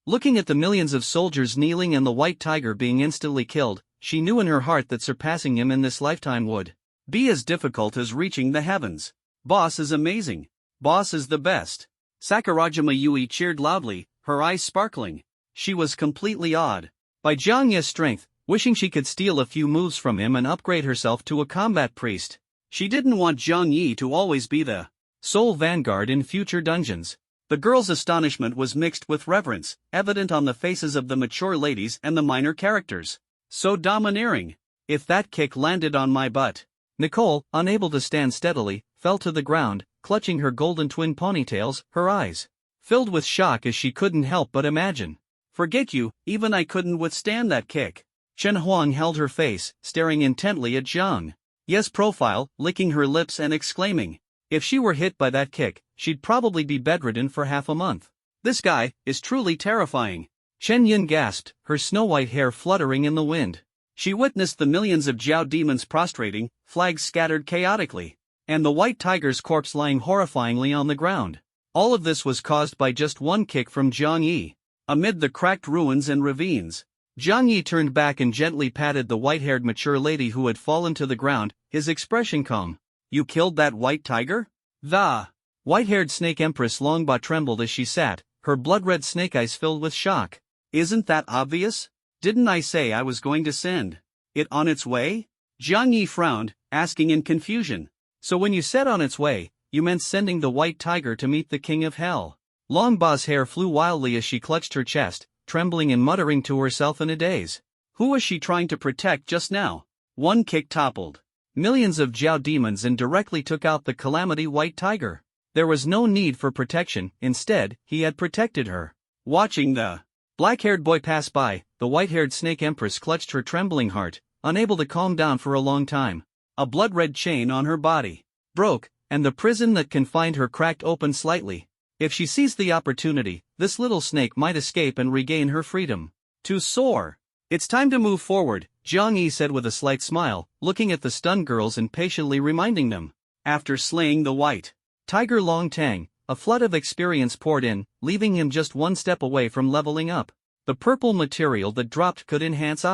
Looking at the millions of soldiers kneeling and the white tiger being instantly killed, she knew in her heart that surpassing him in this lifetime would be as difficult as reaching the heavens. Boss is amazing. Boss is the best. Sakurajima Yui cheered loudly, her eyes sparkling. She was completely awed by Jiang Yi's strength, wishing she could steal a few moves from him and upgrade herself to a combat priest. She didn't want Jiang Yi to always be the sole vanguard in future dungeons. The girl's astonishment was mixed with reverence, evident on the faces of the mature ladies and the minor characters. So domineering. If that kick landed on my butt. Nicole, unable to stand steadily, fell to the ground, clutching her golden twin ponytails, her eyes filled with shock as she couldn't help but imagine. Forget you, even I couldn't withstand that kick. Chen Huang held her face, staring intently at Jiang Yi's profile, licking her lips and exclaiming. If she were hit by that kick, she'd probably be bedridden for half a month. This guy is truly terrifying. Chen Yin gasped, her snow-white hair fluttering in the wind. She witnessed the millions of Jiao demons prostrating, flags scattered chaotically, and the white tiger's corpse lying horrifyingly on the ground. All of this was caused by just one kick from Jiang Yi. Amid the cracked ruins and ravines, Jiang Yi turned back and gently patted the white-haired mature lady who had fallen to the ground, his expression calm. You killed that white tiger? The white-haired snake empress Longba trembled as she sat, her blood-red snake eyes filled with shock. Isn't that obvious? Didn't I say I was going to send it on its way? Jiang Yi frowned, asking in confusion. So when you said on its way, you meant sending the white tiger to meet the king of hell? Longba's hair flew wildly as she clutched her chest, trembling and muttering to herself in a daze. Who was she trying to protect just now? One kick toppled millions of Jiao demons and directly took out the calamity white tiger. There was no need for protection, instead, he had protected her. Watching the black-haired boy pass by, the white-haired snake empress clutched her trembling heart, unable to calm down for a long time. A blood-red chain on her body broke, and the prison that confined her cracked open slightly. If she seized the opportunity, this little snake might escape and regain her freedom to soar. It's time to move forward, Jiang Yi said with a slight smile, looking at the stunned girls and patiently reminding them. After slaying the white tiger Long Tang, a flood of experience poured in, leaving him just one step away from leveling up. The purple material that dropped could enhance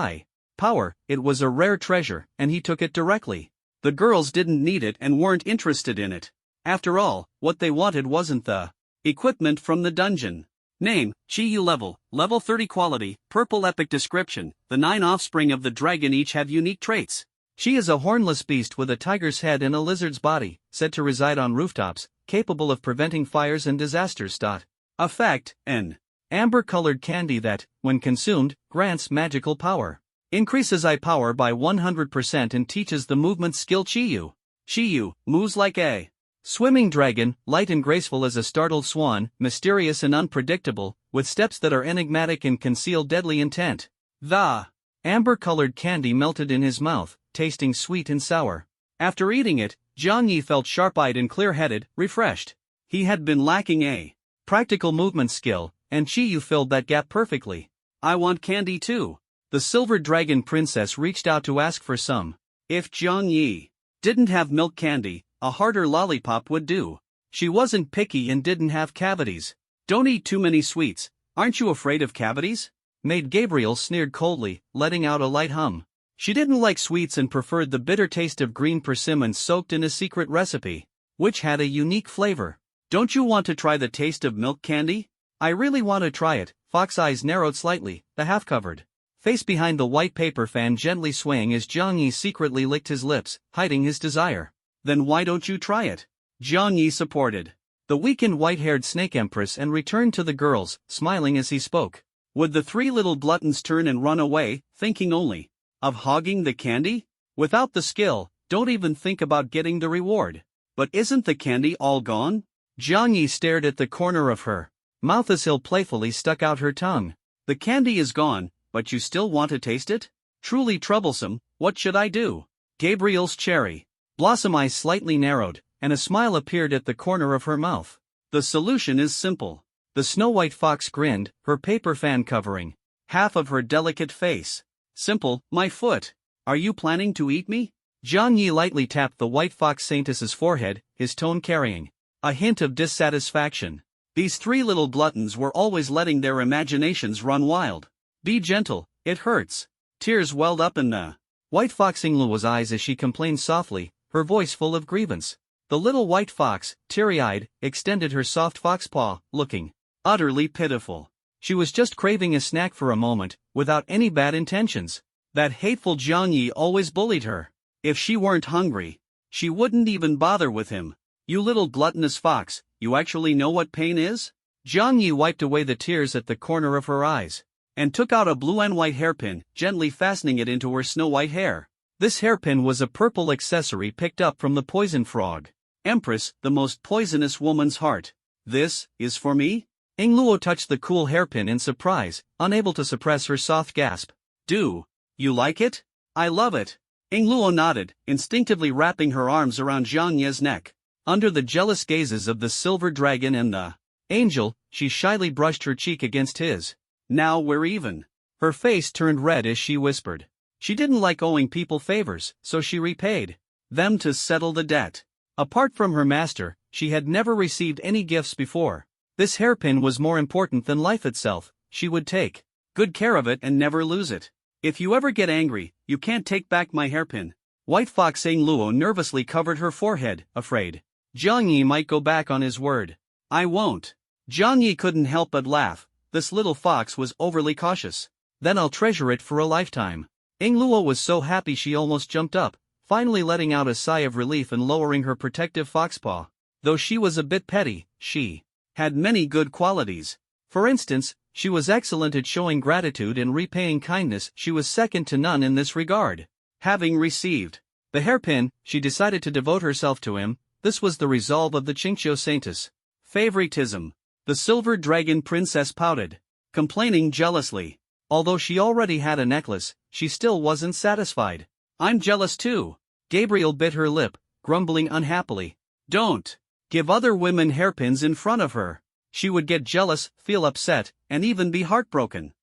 power. It was a rare treasure, and he took it directly. The girls didn't need it and weren't interested in it. After all, what they wanted wasn't the equipment from the dungeon. Name, Chi-Yu level 30 quality, purple epic description. The 9 offspring of the dragon each have unique traits. She is a hornless beast with a tiger's head and a lizard's body, said to reside on rooftops, capable of preventing fires and disasters. Effect, an amber-colored candy that, when consumed, grants magical power. Increases eye power by 100% and teaches the movement skill Chi-Yu. Chi-Yu moves like a swimming dragon, light and graceful as a startled swan, mysterious and unpredictable, with steps that are enigmatic and conceal deadly intent. The amber-colored candy melted in his mouth, tasting sweet and sour. After eating it, Jiang Yi felt sharp-eyed and clear-headed, refreshed. He had been lacking a practical movement skill, and Chi-Yu filled that gap perfectly. I want candy too. The silver dragon princess reached out to ask for some. If Jiang Yi didn't have milk candy, a harder lollipop would do. She wasn't picky and didn't have cavities. Don't eat too many sweets, aren't you afraid of cavities? Maid Gabriel sneered coldly, letting out a light hum. She didn't like sweets and preferred the bitter taste of green persimmon soaked in a secret recipe, which had a unique flavor. Don't you want to try the taste of milk candy? I really want to try it. Fox eyes narrowed slightly, the half-covered face behind the white paper fan gently swaying as Jiang Yi secretly licked his lips, hiding his desire. Then why don't you try it? Jiang Yi supported the weakened white-haired snake empress and returned to the girls, smiling as he spoke. Would the three little gluttons turn and run away, thinking only of hogging the candy? Without the skill, don't even think about getting the reward. But isn't the candy all gone? Jiang Yi stared at the corner of her mouth as Hill playfully stuck out her tongue. The candy is gone, but you still want to taste it? Truly troublesome. What should I do? Gabriel's cherry blossom eyes slightly narrowed, and a smile appeared at the corner of her mouth. The solution is simple. The snow-white fox grinned, her paper fan covering half of her delicate face. Simple, my foot. Are you planning to eat me? Jiang Yi lightly tapped the white fox saintess's forehead, his tone carrying a hint of dissatisfaction. These three little gluttons were always letting their imaginations run wild. Be gentle, it hurts. Tears welled up in the white fox Ingluo's eyes as she complained softly, her voice full of grievance. The little white fox, teary-eyed, extended her soft fox paw, looking utterly pitiful. She was just craving a snack for a moment, without any bad intentions. That hateful Jiang Yi always bullied her. If she weren't hungry, she wouldn't even bother with him. You little gluttonous fox, you actually know what pain is? Jiang Yi wiped away the tears at the corner of her eyes, and took out a blue and white hairpin, gently fastening it into her snow-white hair. This hairpin was a purple accessory picked up from the poison frog. Empress, the most poisonous woman's heart. This is for me? Ingluo touched the cool hairpin in surprise, unable to suppress her soft gasp. Do you like it? I love it. Ingluo nodded, instinctively wrapping her arms around Jiang Yi's neck. Under the jealous gazes of the silver dragon and the angel, she shyly brushed her cheek against his. Now we're even. Her face turned red as she whispered. She didn't like owing people favors, so she repaid them to settle the debt. Apart from her master, she had never received any gifts before. This hairpin was more important than life itself. She would take good care of it and never lose it. If you ever get angry, you can't take back my hairpin. White Fox Ingluo nervously covered her forehead, afraid Jiang Yi might go back on his word. I won't. Jiang Yi couldn't help but laugh. This little fox was overly cautious. Then I'll treasure it for a lifetime. Ingluo was so happy she almost jumped up, finally letting out a sigh of relief and lowering her protective foxpaw. Though she was a bit petty, she had many good qualities. For instance, she was excellent at showing gratitude and repaying kindness. She was second to none in this regard. Having received the hairpin, she decided to devote herself to him. This was the resolve of the Qingqiu Saintess. Favoritism. The silver dragon princess pouted, complaining jealously. Although she already had a necklace, she still wasn't satisfied. I'm jealous too. Gabriel bit her lip, grumbling unhappily. Don't give other women hairpins in front of her. She would get jealous, feel upset, and even be heartbroken.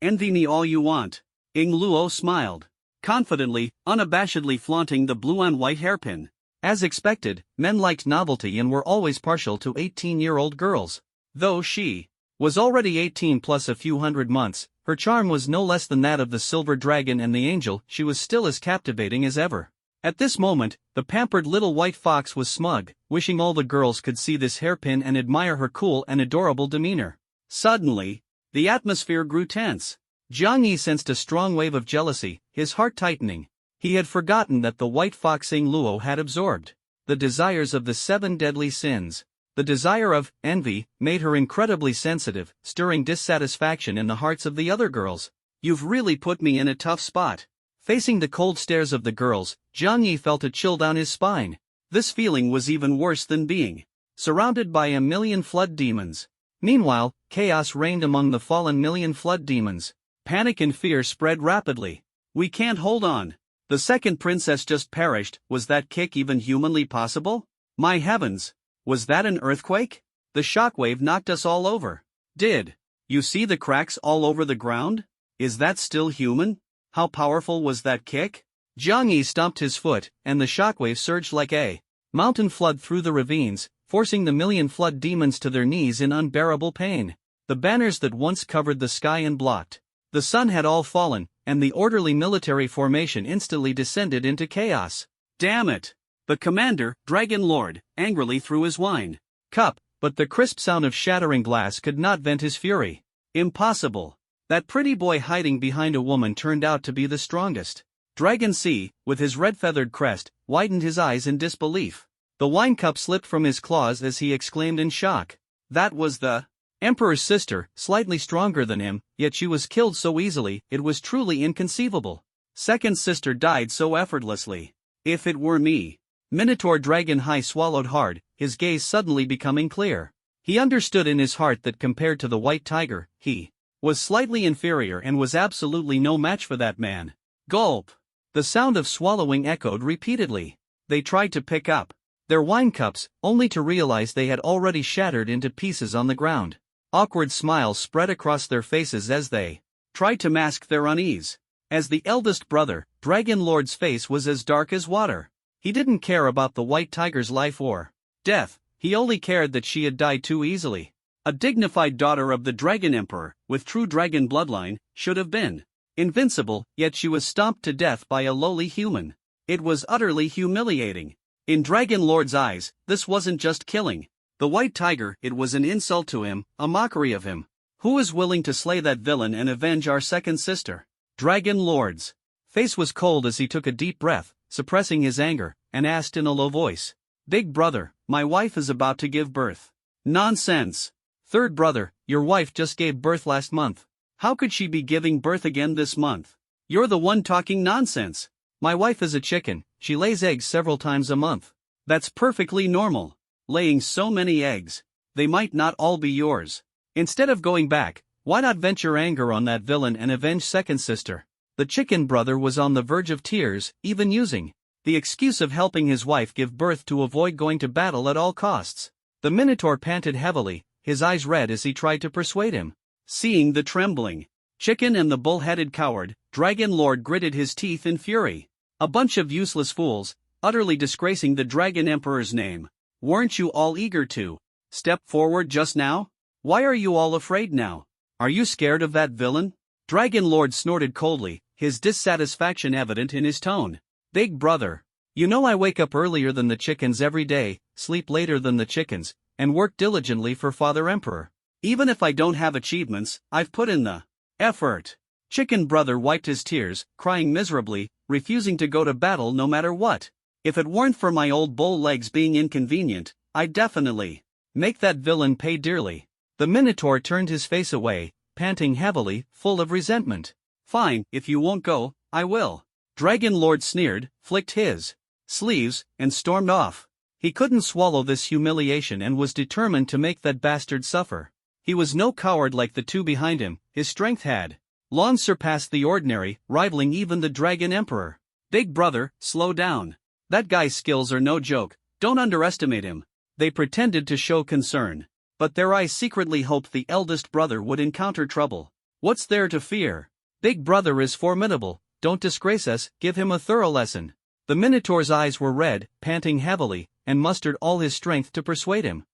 Envy me all you want. Ingluo smiled, confidently, unabashedly flaunting the blue and white hairpin. As expected, men liked novelty and were always partial to 18-year-old girls. Though she was already 18 plus a few hundred months, her charm was no less than that of the silver dragon and the angel. She was still as captivating as ever. At this moment, the pampered little white fox was smug, wishing all the girls could see this hairpin and admire her cool and adorable demeanor. Suddenly, the atmosphere grew tense. Jiang Yi sensed a strong wave of jealousy, his heart tightening. He had forgotten that the white fox Ingluo had absorbed the desires of the 7 deadly sins. The desire of envy made her incredibly sensitive, stirring dissatisfaction in the hearts of the other girls. You've really put me in a tough spot. Facing the cold stares of the girls, Jiang Yi felt a chill down his spine. This feeling was even worse than being surrounded by a million flood demons. Meanwhile, chaos reigned among the fallen million flood demons. Panic and fear spread rapidly. We can't hold on. The second princess just perished. Was that kick even humanly possible? My heavens! Was that an earthquake? The shockwave knocked us all over. Did you see the cracks all over the ground? Is that still human? How powerful was that kick? Jiang Yi stomped his foot, and the shockwave surged like a mountain flood through the ravines, forcing the million flood demons to their knees in unbearable pain. The banners that once covered the sky and blocked the sun had all fallen, and the orderly military formation instantly descended into chaos. Damn it! The commander, Dragon Lord, angrily threw his wine cup, but the crisp sound of shattering glass could not vent his fury. Impossible! That pretty boy hiding behind a woman turned out to be the strongest. Dragon C, with his red-feathered crest, widened his eyes in disbelief. The wine cup slipped from his claws as he exclaimed in shock. That was the Emperor's sister, slightly stronger than him, yet she was killed so easily, it was truly inconceivable. Second sister died so effortlessly. If it were me. Minotaur Dragon High swallowed hard, his gaze suddenly becoming clear. He understood in his heart that compared to the white tiger, he was slightly inferior and was absolutely no match for that man. Gulp! The sound of swallowing echoed repeatedly. They tried to pick up their wine cups, only to realize they had already shattered into pieces on the ground. Awkward smiles spread across their faces as they tried to mask their unease. As the eldest brother, Dragon Lord's face was as dark as water. He didn't care about the white tiger's life or death, he only cared that she had died too easily. A dignified daughter of the Dragon Emperor, with true dragon bloodline, should have been invincible, yet she was stomped to death by a lowly human. It was utterly humiliating. In Dragon Lord's eyes, this wasn't just killing the white tiger, it was an insult to him, a mockery of him. Who is willing to slay that villain and avenge our second sister? Dragon Lord's face was cold as he took a deep breath, suppressing his anger, and asked in a low voice, "Big brother, my wife is about to give birth." "Nonsense! Third brother, your wife just gave birth last month. How could she be giving birth again this month? You're the one talking nonsense. My wife is a chicken, she lays eggs several times a month. That's perfectly normal. Laying so many eggs, they might not all be yours. Instead of going back, why not vent your anger on that villain and avenge second sister?" The chicken brother was on the verge of tears, even using the excuse of helping his wife give birth to avoid going to battle at all costs. The Minotaur panted heavily, his eyes red as he tried to persuade him. Seeing the trembling chicken and the bull-headed coward, Dragon Lord gritted his teeth in fury. A bunch of useless fools, utterly disgracing the Dragon Emperor's name. Weren't you all eager to step forward just now? Why are you all afraid now? Are you scared of that villain? Dragon Lord snorted coldly, his dissatisfaction evident in his tone. "Big brother, you know I wake up earlier than the chickens every day, sleep later than the chickens, and work diligently for Father Emperor. Even if I don't have achievements, I've put in the effort." Chicken brother wiped his tears, crying miserably, refusing to go to battle no matter what. "If it weren't for my old bull legs being inconvenient, I'd definitely make that villain pay dearly." The Minotaur turned his face away, panting heavily, full of resentment. "Fine, if you won't go, I will." Dragon Lord sneered, flicked his sleeves, and stormed off. He couldn't swallow this humiliation and was determined to make that bastard suffer. He was no coward like the two behind him, his strength had long surpassed the ordinary, rivaling even the Dragon Emperor. "Big brother, slow down. That guy's skills are no joke, don't underestimate him." They pretended to show concern, but their eyes secretly hoped the eldest brother would encounter trouble. "What's there to fear? Big brother is formidable, don't disgrace us, give him a thorough lesson." The Minotaur's eyes were red, panting heavily, and mustered all his strength to persuade him.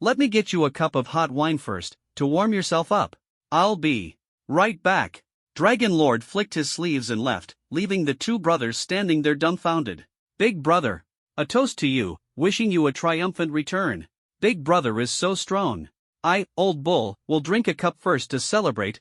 Let me get you a cup of hot wine first, to warm yourself up. I'll be right back." Dragon Lord flicked his sleeves and left, leaving the two brothers standing there dumbfounded. "Big brother, a toast to you, wishing you a triumphant return. Big brother is so strong. I, old bull, will drink a cup first to celebrate.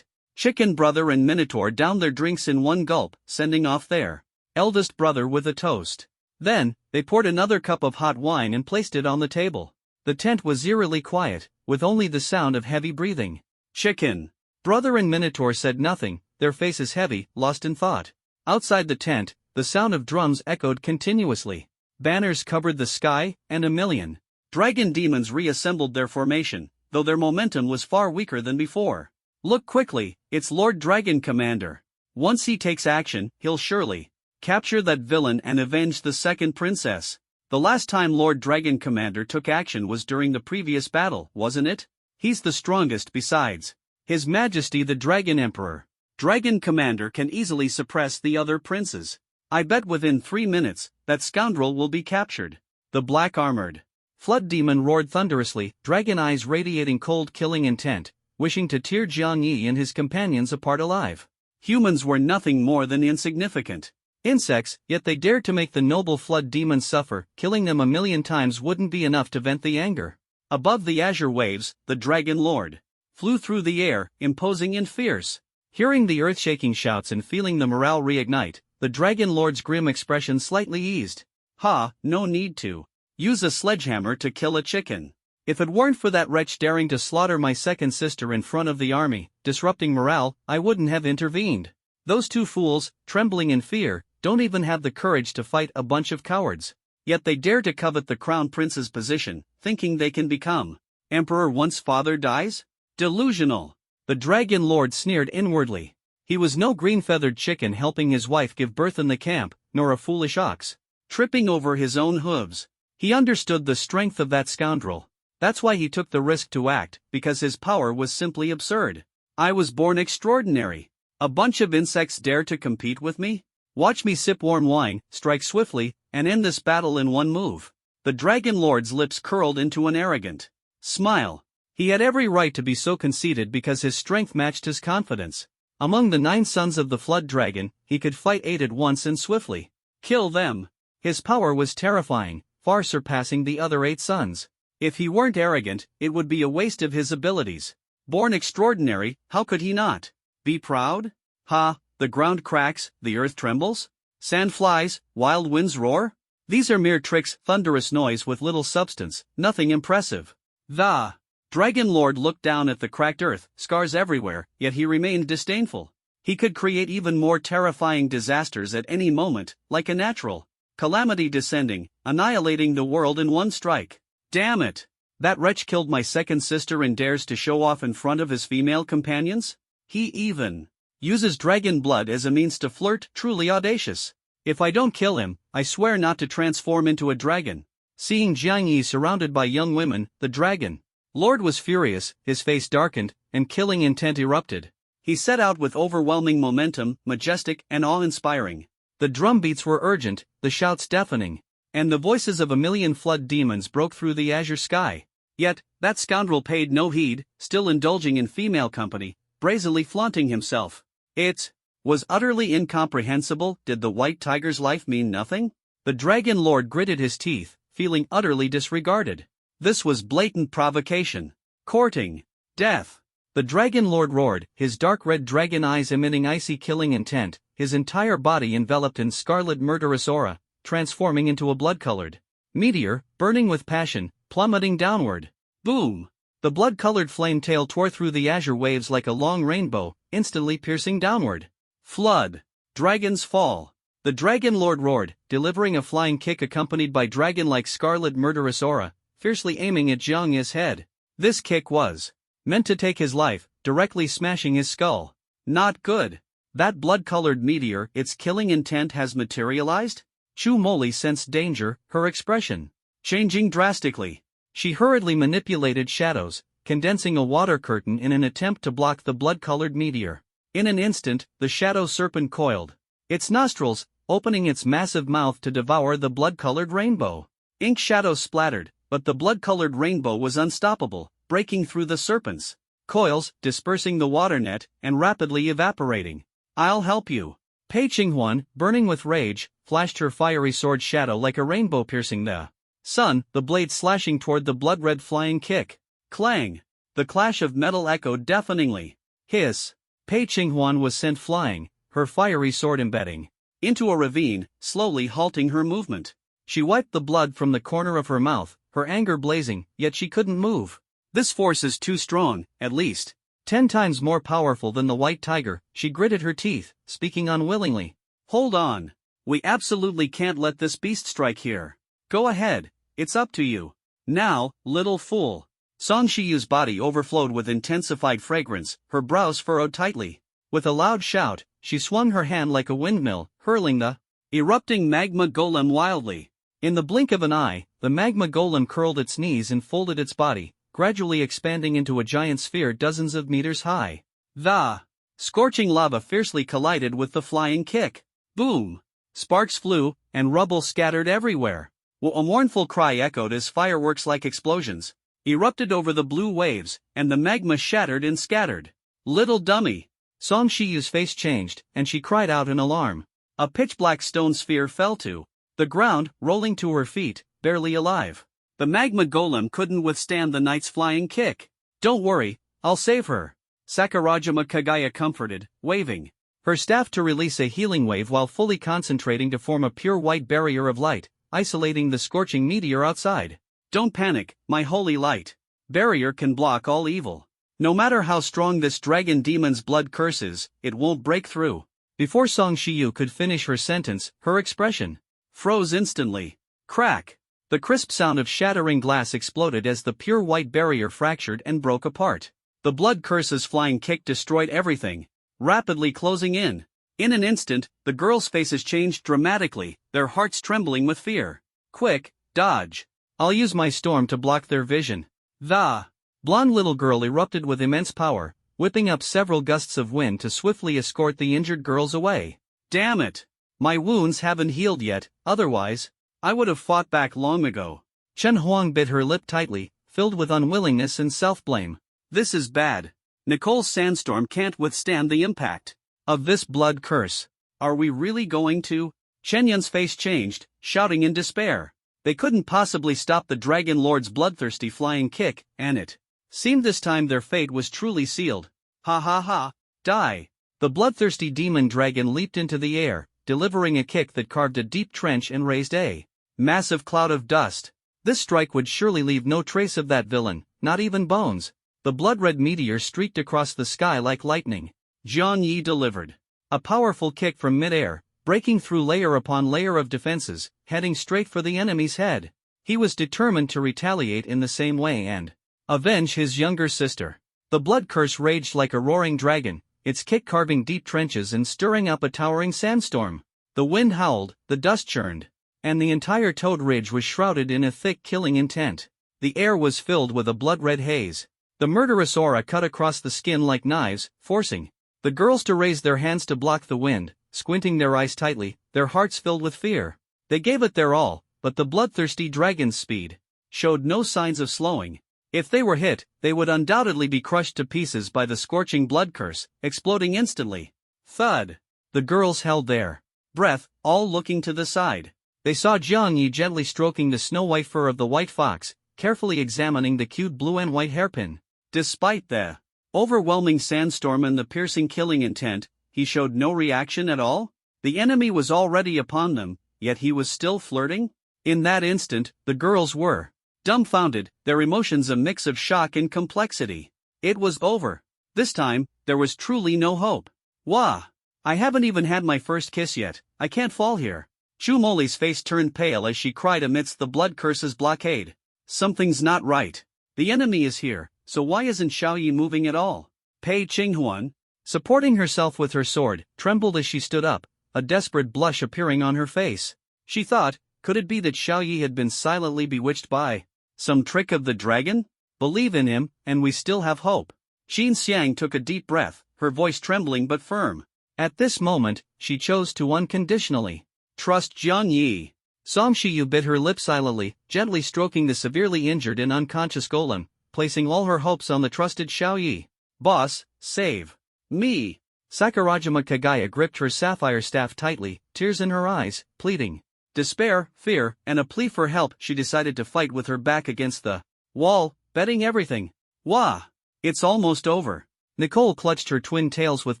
Chicken brother and Minotaur downed their drinks in one gulp, sending off their eldest brother with a toast. Then, they poured another cup of hot wine and placed it on the table. The tent was eerily quiet, with only the sound of heavy breathing. Chicken brother and Minotaur said nothing, their faces heavy, lost in thought. Outside the tent, the sound of drums echoed continuously. Banners covered the sky, and a million dragon demons reassembled their formation, though their momentum was far weaker than before. "Look quickly, it's Lord Dragon Commander. Once he takes action, he'll surely capture that villain and avenge the second princess." The last time Lord Dragon Commander took action was during the previous battle, wasn't it? He's the strongest besides. His Majesty the Dragon Emperor. Dragon Commander can easily suppress the other princes. I bet within 3 minutes, that scoundrel will be captured. The black-armored flood demon roared thunderously, dragon eyes radiating cold killing intent, wishing to tear Jiang Yi and his companions apart alive. Humans were nothing more than insignificant insects, yet they dared to make the noble flood demons suffer. Killing them 1,000,000 times wouldn't be enough to vent the anger. Above the azure waves, the Dragon Lord flew through the air, imposing and fierce. Hearing the earth-shaking shouts and feeling the morale reignite, the Dragon Lord's grim expression slightly eased. Ha, no need to use a sledgehammer to kill a chicken. If it weren't for that wretch daring to slaughter my second sister in front of the army, disrupting morale, I wouldn't have intervened. Those two fools, trembling in fear, don't even have the courage to fight a bunch of cowards. Yet they dare to covet the crown prince's position, thinking they can become emperor once father dies? Delusional. The Dragon Lord sneered inwardly. He was no green-feathered chicken helping his wife give birth in the camp, nor a foolish ox tripping over his own hooves. He understood the strength of that scoundrel. That's why he took the risk to act, because his power was simply absurd. I was born extraordinary. A bunch of insects dare to compete with me? Watch me sip warm wine, strike swiftly, and end this battle in one move. The Dragon Lord's lips curled into an arrogant smile. He had every right to be so conceited because his strength matched his confidence. Among the 9 sons of the Flood Dragon, he could fight 8 at once and swiftly kill them. His power was terrifying, far surpassing the other 8 sons. If he weren't arrogant, it would be a waste of his abilities. Born extraordinary, how could he not be proud? Ha, the ground cracks, the earth trembles? Sand flies, wild winds roar? These are mere tricks, thunderous noise with little substance, nothing impressive. The Dragon Lord looked down at the cracked earth, scars everywhere, yet he remained disdainful. He could create even more terrifying disasters at any moment, like a natural calamity descending, annihilating the world in one strike. Damn it! That wretch killed my second sister and dares to show off in front of his female companions? He even uses dragon blood as a means to flirt, truly audacious. If I don't kill him, I swear not to transform into a dragon. Seeing Jiang Yi surrounded by young women, the Dragon Lord was furious, his face darkened, and killing intent erupted. He set out with overwhelming momentum, majestic and awe-inspiring. The drumbeats were urgent, the shouts deafening, and the voices of a million flood demons broke through the azure sky. Yet, that scoundrel paid no heed, still indulging in female company, brazenly flaunting himself. It was utterly incomprehensible. Did the white tiger's life mean nothing? The Dragon Lord gritted his teeth, feeling utterly disregarded. This was blatant provocation. Courting death. The Dragon Lord roared, his dark red dragon eyes emitting icy killing intent, his entire body enveloped in scarlet murderous aura, transforming into a blood-colored meteor, burning with passion, plummeting downward. Boom! The blood-colored flame tail tore through the azure waves like a long rainbow, instantly piercing downward. Flood. Dragons fall. The Dragon Lord roared, delivering a flying kick accompanied by dragon-like scarlet murderous aura, fiercely aiming at Jiang Yi's head. This kick was meant to take his life, directly smashing his skull. Not good. That blood-colored meteor, its killing intent has materialized? Chu Moli sensed danger, her expression changing drastically. She hurriedly manipulated shadows, condensing a water curtain in an attempt to block the blood-colored meteor. In an instant, the shadow serpent coiled its nostrils, opening its massive mouth to devour the blood-colored rainbow. Ink shadows splattered, but the blood-colored rainbow was unstoppable, breaking through the serpent's coils, dispersing the water net, and rapidly evaporating. I'll help you. Pei Qinghuan, burning with rage, flashed her fiery sword shadow like a rainbow piercing the sun, the blade slashing toward the blood-red flying kick. Clang! The clash of metal echoed deafeningly. Hiss! Pei Qinghuan was sent flying, her fiery sword embedding into a ravine, slowly halting her movement. She wiped the blood from the corner of her mouth, her anger blazing, yet she couldn't move. This force is too strong, at least 10 times more powerful than the white tiger. She gritted her teeth, speaking unwillingly. Hold on. We absolutely can't let this beast strike here. Go ahead, it's up to you. Now, little fool. Song Shiyu's body overflowed with intensified fragrance, her brows furrowed tightly. With a loud shout, she swung her hand like a windmill, hurling the erupting magma golem wildly. In the blink of an eye, the magma golem curled its knees and folded its body, gradually expanding into a giant sphere dozens of meters high. The scorching lava fiercely collided with the flying kick. Boom! Sparks flew, and rubble scattered everywhere. A mournful cry echoed as fireworks-like explosions erupted over the blue waves, and the magma shattered and scattered. Little dummy! Song Shiyu's face changed, and she cried out in alarm. A pitch-black stone sphere fell to the ground, rolling to her feet, barely alive. The magma golem couldn't withstand the knight's flying kick. Don't worry, I'll save her. Sakurajima Kagaya comforted, waving her staff to release a healing wave while fully concentrating to form a pure white barrier of light, isolating the scorching meteor outside. Don't panic, my holy light. Barrier can block all evil. No matter how strong this dragon demon's blood curse is, it won't break through. Before Song Shiyu could finish her sentence, her expression froze instantly. Crack! The crisp sound of shattering glass exploded as the pure white barrier fractured and broke apart. The blood curse's flying kick destroyed everything, rapidly closing in. In an instant, the girls' faces changed dramatically, their hearts trembling with fear. Quick, dodge. I'll use my storm to block their vision. The blonde little girl erupted with immense power, whipping up several gusts of wind to swiftly escort the injured girls away. Damn it! My wounds haven't healed yet, otherwise, I would have fought back long ago. Chen Huang bit her lip tightly, filled with unwillingness and self-blame. This is bad. Nicole's sandstorm can't withstand the impact of this blood curse. Are we really going to? Chen Yun's face changed, shouting in despair. They couldn't possibly stop the Dragon Lord's bloodthirsty flying kick, and it seemed this time their fate was truly sealed. Ha ha ha, die! The bloodthirsty demon dragon leaped into the air, delivering a kick that carved a deep trench and raised a massive cloud of dust. This strike would surely leave no trace of that villain, not even bones. The blood-red meteor streaked across the sky like lightning. Jiang Yi delivered a powerful kick from mid-air, breaking through layer upon layer of defenses, heading straight for the enemy's head. He was determined to retaliate in the same way and avenge his younger sister. The blood curse raged like a roaring dragon, its kick carving deep trenches and stirring up a towering sandstorm. The wind howled, the dust churned, and the entire Toad Ridge was shrouded in a thick killing intent. The air was filled with a blood-red haze. The murderous aura cut across the skin like knives, forcing the girls to raise their hands to block the wind, squinting their eyes tightly, their hearts filled with fear. They gave it their all, but the bloodthirsty dragon's speed showed no signs of slowing. If they were hit, they would undoubtedly be crushed to pieces by the scorching blood curse, exploding instantly. Thud! The girls held their breath, all looking to the side. They saw Jiang Yi gently stroking the snow-white fur of the white fox, carefully examining the cute blue and white hairpin. Despite the overwhelming sandstorm and the piercing killing intent, he showed no reaction at all. The enemy was already upon them, yet he was still flirting? In that instant, the girls were dumbfounded, their emotions a mix of shock and complexity. It was over. This time, there was truly no hope. Wah! I haven't even had my first kiss yet, I can't fall here. Chu Moli's face turned pale as she cried amidst the blood curse's blockade. Something's not right. The enemy is here, so why isn't Xiaoyi moving at all? Pei Qinghuan, supporting herself with her sword, trembled as she stood up, a desperate blush appearing on her face. She thought, could it be that Xiaoyi had been silently bewitched by some trick of the dragon? Believe in him, and we still have hope. Qin Xiang took a deep breath, her voice trembling but firm. At this moment, she chose to unconditionally trust Jiang Yi. Song Shiyu bit her lip silently, gently stroking the severely injured and unconscious golem, placing all her hopes on the trusted Xiaoyi. Boss, save me. Sakurajima Kagaya gripped her sapphire staff tightly, tears in her eyes, pleading. Despair, fear, and a plea for help, she decided to fight with her back against the wall, betting everything. Wah! It's almost over. Nicole clutched her twin tails with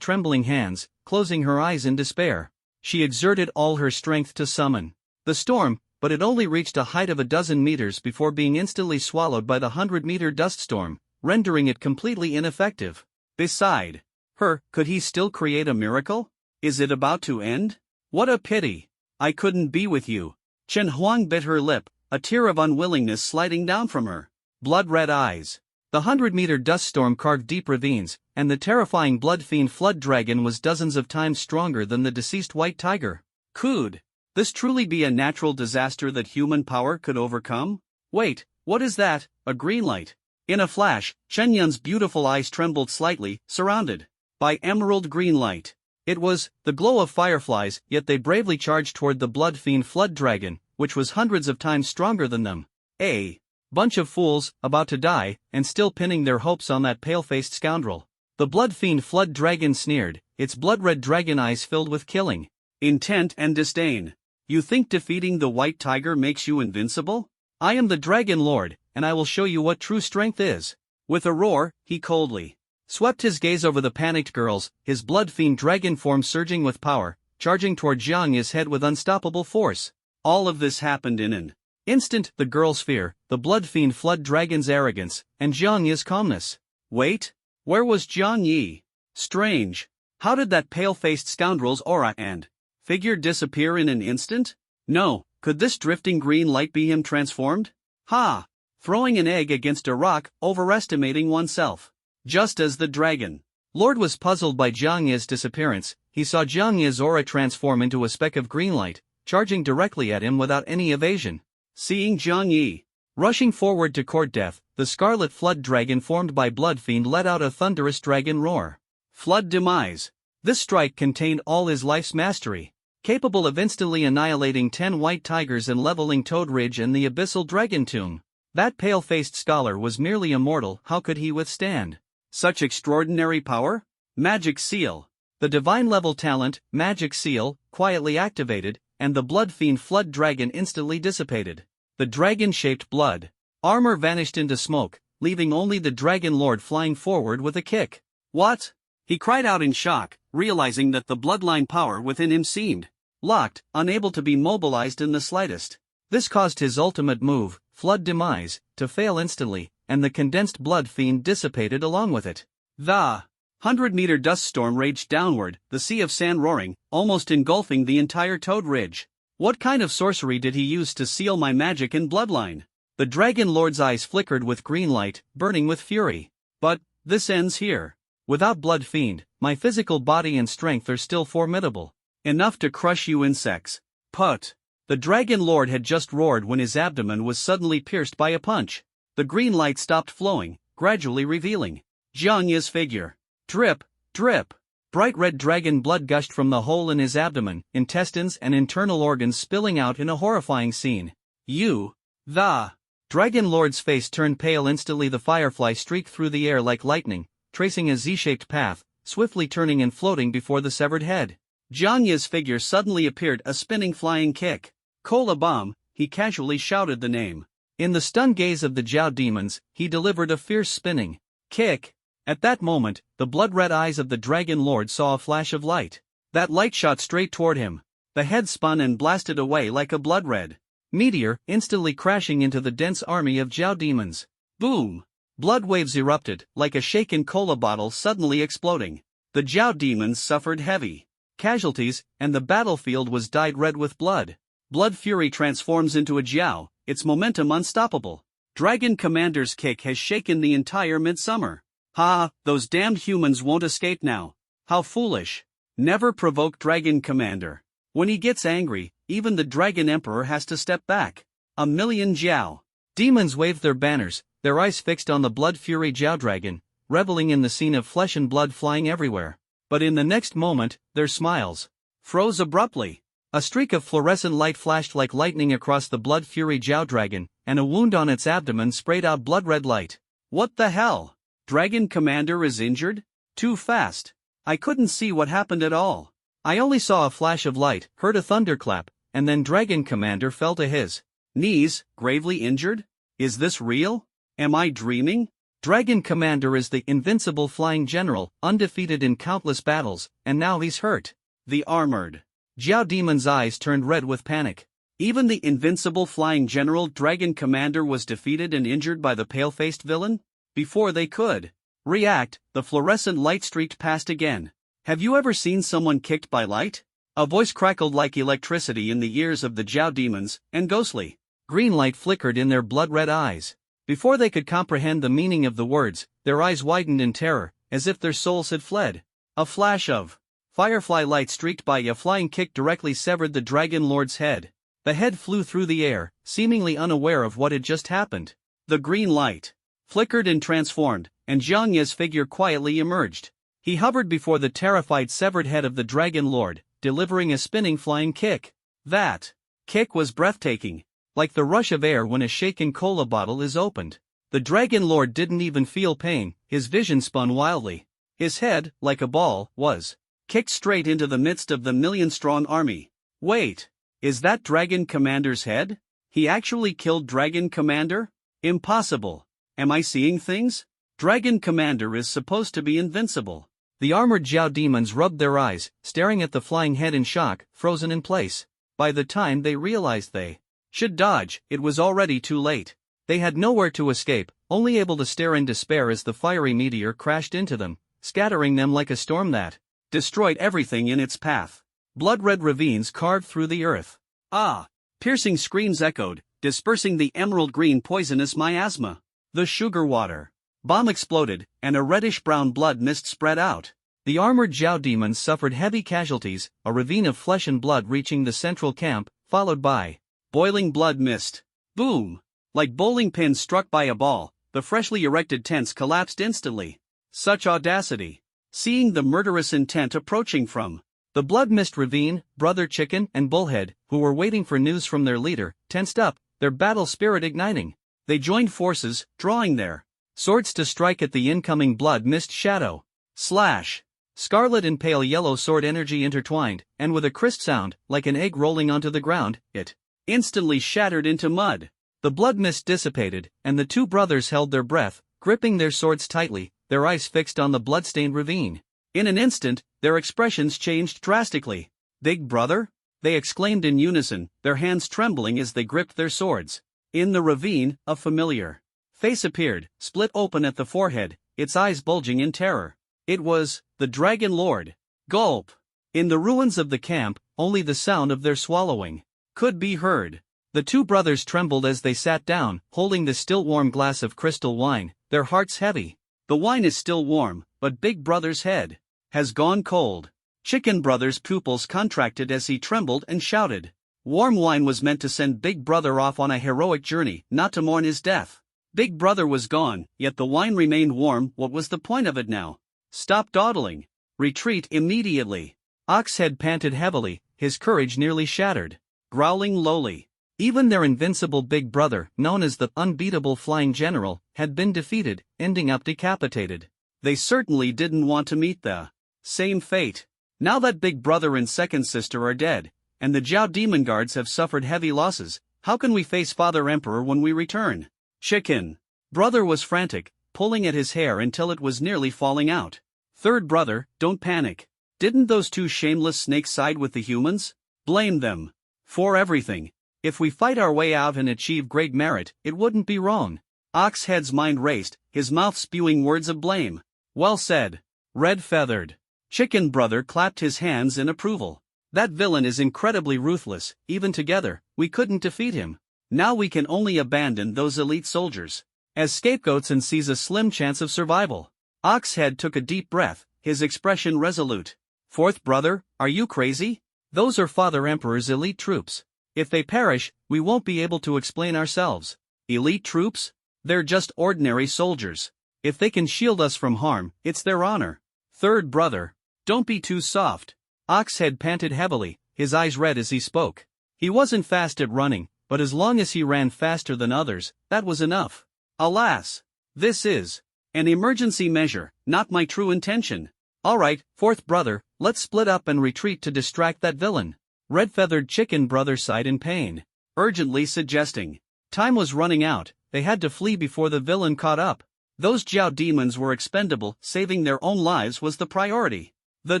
trembling hands, closing her eyes in despair. She exerted all her strength to summon the storm, but it only reached a height of 12 meters before being instantly swallowed by the 100-meter dust storm, rendering it completely ineffective. Beside her, could he still create a miracle? Is it about to end? What a pity. I couldn't be with you. Chen Huang bit her lip, a tear of unwillingness sliding down from her blood-red eyes. The 100-meter dust storm carved deep ravines, and the terrifying blood-fiend flood dragon was dozens of times stronger than the deceased white tiger. Could this truly be a natural disaster that human power could overcome? Wait, what is that? A green light. In a flash, Chen Yun's beautiful eyes trembled slightly, surrounded by emerald green light. It was the glow of fireflies, yet they bravely charged toward the blood-fiend flood dragon, which was hundreds of times stronger than them. A bunch of fools, about to die, and still pinning their hopes on that pale-faced scoundrel. The blood-fiend flood dragon sneered, its blood-red dragon eyes filled with killing intent and disdain. You think defeating the white tiger makes you invincible? I am the Dragon Lord, and I will show you what true strength is. With a roar, he coldly swept his gaze over the panicked girls, his blood-fiend dragon form surging with power, charging toward Jiang Yi's head with unstoppable force. All of this happened in an instant, the girl's fear, the blood-fiend flood dragon's arrogance, and Jiang Yi's calmness. Wait, where was Jiang Yi? Strange. How did that pale-faced scoundrel's aura and figure disappear in an instant? No, could this drifting green light be him transformed? Ha! Throwing an egg against a rock, overestimating oneself. Just as the dragon lord was puzzled by Jiang Yi's disappearance, he saw Jiang Yi's aura transform into a speck of green light, charging directly at him without any evasion. Seeing Jiang Yi rushing forward to court death, the scarlet flood dragon formed by Bloodfiend let out a thunderous dragon roar. Flood demise. This strike contained all his life's mastery, capable of instantly annihilating 10 white tigers and leveling Toad Ridge and the abyssal dragon tomb. That pale-faced scholar was merely a mortal. How could he withstand such extraordinary power? Magic Seal. The divine-level talent, Magic Seal, quietly activated, and the Bloodfiend flood dragon instantly dissipated. The dragon-shaped blood armor vanished into smoke, leaving only the Dragon Lord flying forward with a kick. What? He cried out in shock, realizing that the bloodline power within him seemed locked, unable to be mobilized in the slightest. This caused his ultimate move, Flood Demise, to fail instantly, and the condensed blood fiend dissipated along with it. The 100-meter dust storm raged downward, the sea of sand roaring, almost engulfing the entire Toad Ridge. What kind of sorcery did he use to seal my magic and bloodline? The Dragon Lord's eyes flickered with green light, burning with fury. But this ends here. Without Blood Fiend, my physical body and strength are still formidable. Enough to crush you insects. Put. The Dragon Lord had just roared when his abdomen was suddenly pierced by a punch. The green light stopped flowing, gradually revealing Jiang Yi's figure. Drip, drip. Bright red dragon blood gushed from the hole in his abdomen, intestines and internal organs spilling out in a horrifying scene. The Dragon Lord's face turned pale instantly. The firefly streaked through the air like lightning, tracing a Z-shaped path, swiftly turning and floating before the severed head. Jiang Yi's figure suddenly appeared, a spinning flying kick. Cola Bomb, he casually shouted the name. In the stunned gaze of the Jiao demons, he delivered a fierce spinning kick. At that moment, the blood-red eyes of the Dragon Lord saw a flash of light. That light shot straight toward him. The head spun and blasted away like a blood-red meteor, instantly crashing into the dense army of Jiao demons. Boom! Blood waves erupted, like a shaken cola bottle suddenly exploding. The Jiao demons suffered heavy casualties, and the battlefield was dyed red with blood. Blood Fury transforms into a Jiao, its momentum unstoppable. Dragon Commander's kick has shaken the entire midsummer. Ha, those damned humans won't escape now. How foolish. Never provoke Dragon Commander. When he gets angry, even the Dragon Emperor has to step back. A million Jiao demons waved their banners, their eyes fixed on the Blood Fury Jiao Dragon, reveling in the scene of flesh and blood flying everywhere. But in the next moment, their smiles froze abruptly. A streak of fluorescent light flashed like lightning across the Blood Fury Jiao Dragon, and a wound on its abdomen sprayed out blood-red light. What the hell? Dragon Commander is injured? Too fast. I couldn't see what happened at all. I only saw a flash of light, heard a thunderclap, and then Dragon Commander fell to his knees, gravely injured? Is this real? Am I dreaming? Dragon Commander is the invincible flying general, undefeated in countless battles, and now he's hurt. The armored Jiao demon's eyes turned red with panic. Even the invincible flying general Dragon Commander was defeated and injured by the pale-faced villain? Before they could react, the fluorescent light streaked past again. Have you ever seen someone kicked by light? A voice crackled like electricity in the ears of the Jiao demons, and ghostly green light flickered in their blood-red eyes. Before they could comprehend the meaning of the words, their eyes widened in terror, as if their souls had fled. A flash of firefly light streaked by, a flying kick directly severed the Dragon Lord's head. The head flew through the air, seemingly unaware of what had just happened. The green light flickered and transformed, and Jiang Yi's figure quietly emerged. He hovered before the terrified severed head of the Dragon Lord, delivering a spinning flying kick. That kick was breathtaking, like the rush of air when a shaken cola bottle is opened. The Dragon Lord didn't even feel pain, his vision spun wildly. His head, like a ball, was kicked straight into the midst of the million-strong army. Wait, is that Dragon Commander's head? He actually killed Dragon Commander? Impossible. Am I seeing things? Dragon Commander is supposed to be invincible. The armored Zhao demons rubbed their eyes, staring at the flying head in shock, frozen in place. By the time they realized they should dodge, it was already too late. They had nowhere to escape, only able to stare in despair as the fiery meteor crashed into them, scattering them like a storm that destroyed everything in its path. Blood-red ravines carved through the earth. Ah! Piercing screams echoed, dispersing the emerald-green poisonous miasma. The sugar water bomb exploded, and a reddish-brown blood mist spread out. The armored Zhao demons suffered heavy casualties, a ravine of flesh and blood reaching the central camp, followed by boiling blood mist. Boom! Like bowling pins struck by a ball, the freshly erected tents collapsed instantly. Such audacity! Seeing the murderous intent approaching from the blood mist ravine, Brother Chicken and Bullhead, who were waiting for news from their leader, tensed up, their battle spirit igniting. They joined forces, drawing their swords to strike at the incoming blood mist shadow. Slash! Scarlet and pale yellow sword energy intertwined, and with a crisp sound, like an egg rolling onto the ground, it instantly shattered into mud. The blood mist dissipated, and the two brothers held their breath, gripping their swords tightly, their eyes fixed on the blood-stained ravine. In an instant, their expressions changed drastically. "Big brother?" they exclaimed in unison, their hands trembling as they gripped their swords. In the ravine, a familiar face appeared, split open at the forehead, its eyes bulging in terror. It was the Dragon Lord. Gulp! In the ruins of the camp, only the sound of their swallowing could be heard. The two brothers trembled as they sat down, holding the still warm glass of crystal wine, their hearts heavy. The wine is still warm, but Big Brother's head has gone cold. Chicken Brother's pupils contracted as he trembled and shouted. Warm wine was meant to send Big Brother off on a heroic journey, not to mourn his death. Big Brother was gone, yet the wine remained warm. What was the point of it now? Stop dawdling. Retreat immediately. Oxhead panted heavily, his courage nearly shattered. Growling lowly. Even their invincible big brother, known as the unbeatable flying general, had been defeated, ending up decapitated. They certainly didn't want to meet the same fate. Now that Big Brother and second sister are dead, and the Zhao demon guards have suffered heavy losses, how can we face Father Emperor when we return? Chicken Brother was frantic, pulling at his hair until it was nearly falling out. Third brother, don't panic. Didn't those two shameless snakes side with the humans? Blame them for everything. If we fight our way out and achieve great merit, it wouldn't be wrong. Oxhead's mind raced, his mouth spewing words of blame. Well said. Red-feathered Chicken Brother clapped his hands in approval. That villain is incredibly ruthless. Even together, we couldn't defeat him. Now we can only abandon those elite soldiers as scapegoats and seize a slim chance of survival. Oxhead took a deep breath, his expression resolute. Fourth brother, are you crazy? Those are Father Emperor's elite troops. If they perish, we won't be able to explain ourselves. Elite troops? They're just ordinary soldiers. If they can shield us from harm, it's their honor. Third brother, don't be too soft. Oxhead panted heavily, his eyes red as he spoke. He wasn't fast at running, but as long as he ran faster than others, that was enough. Alas! This is an emergency measure, not my true intention. Alright, fourth brother, let's split up and retreat to distract that villain. Red-feathered Chicken Brother sighed in pain, urgently suggesting. Time was running out, they had to flee before the villain caught up. Those Zhao demons were expendable, saving their own lives was the priority. The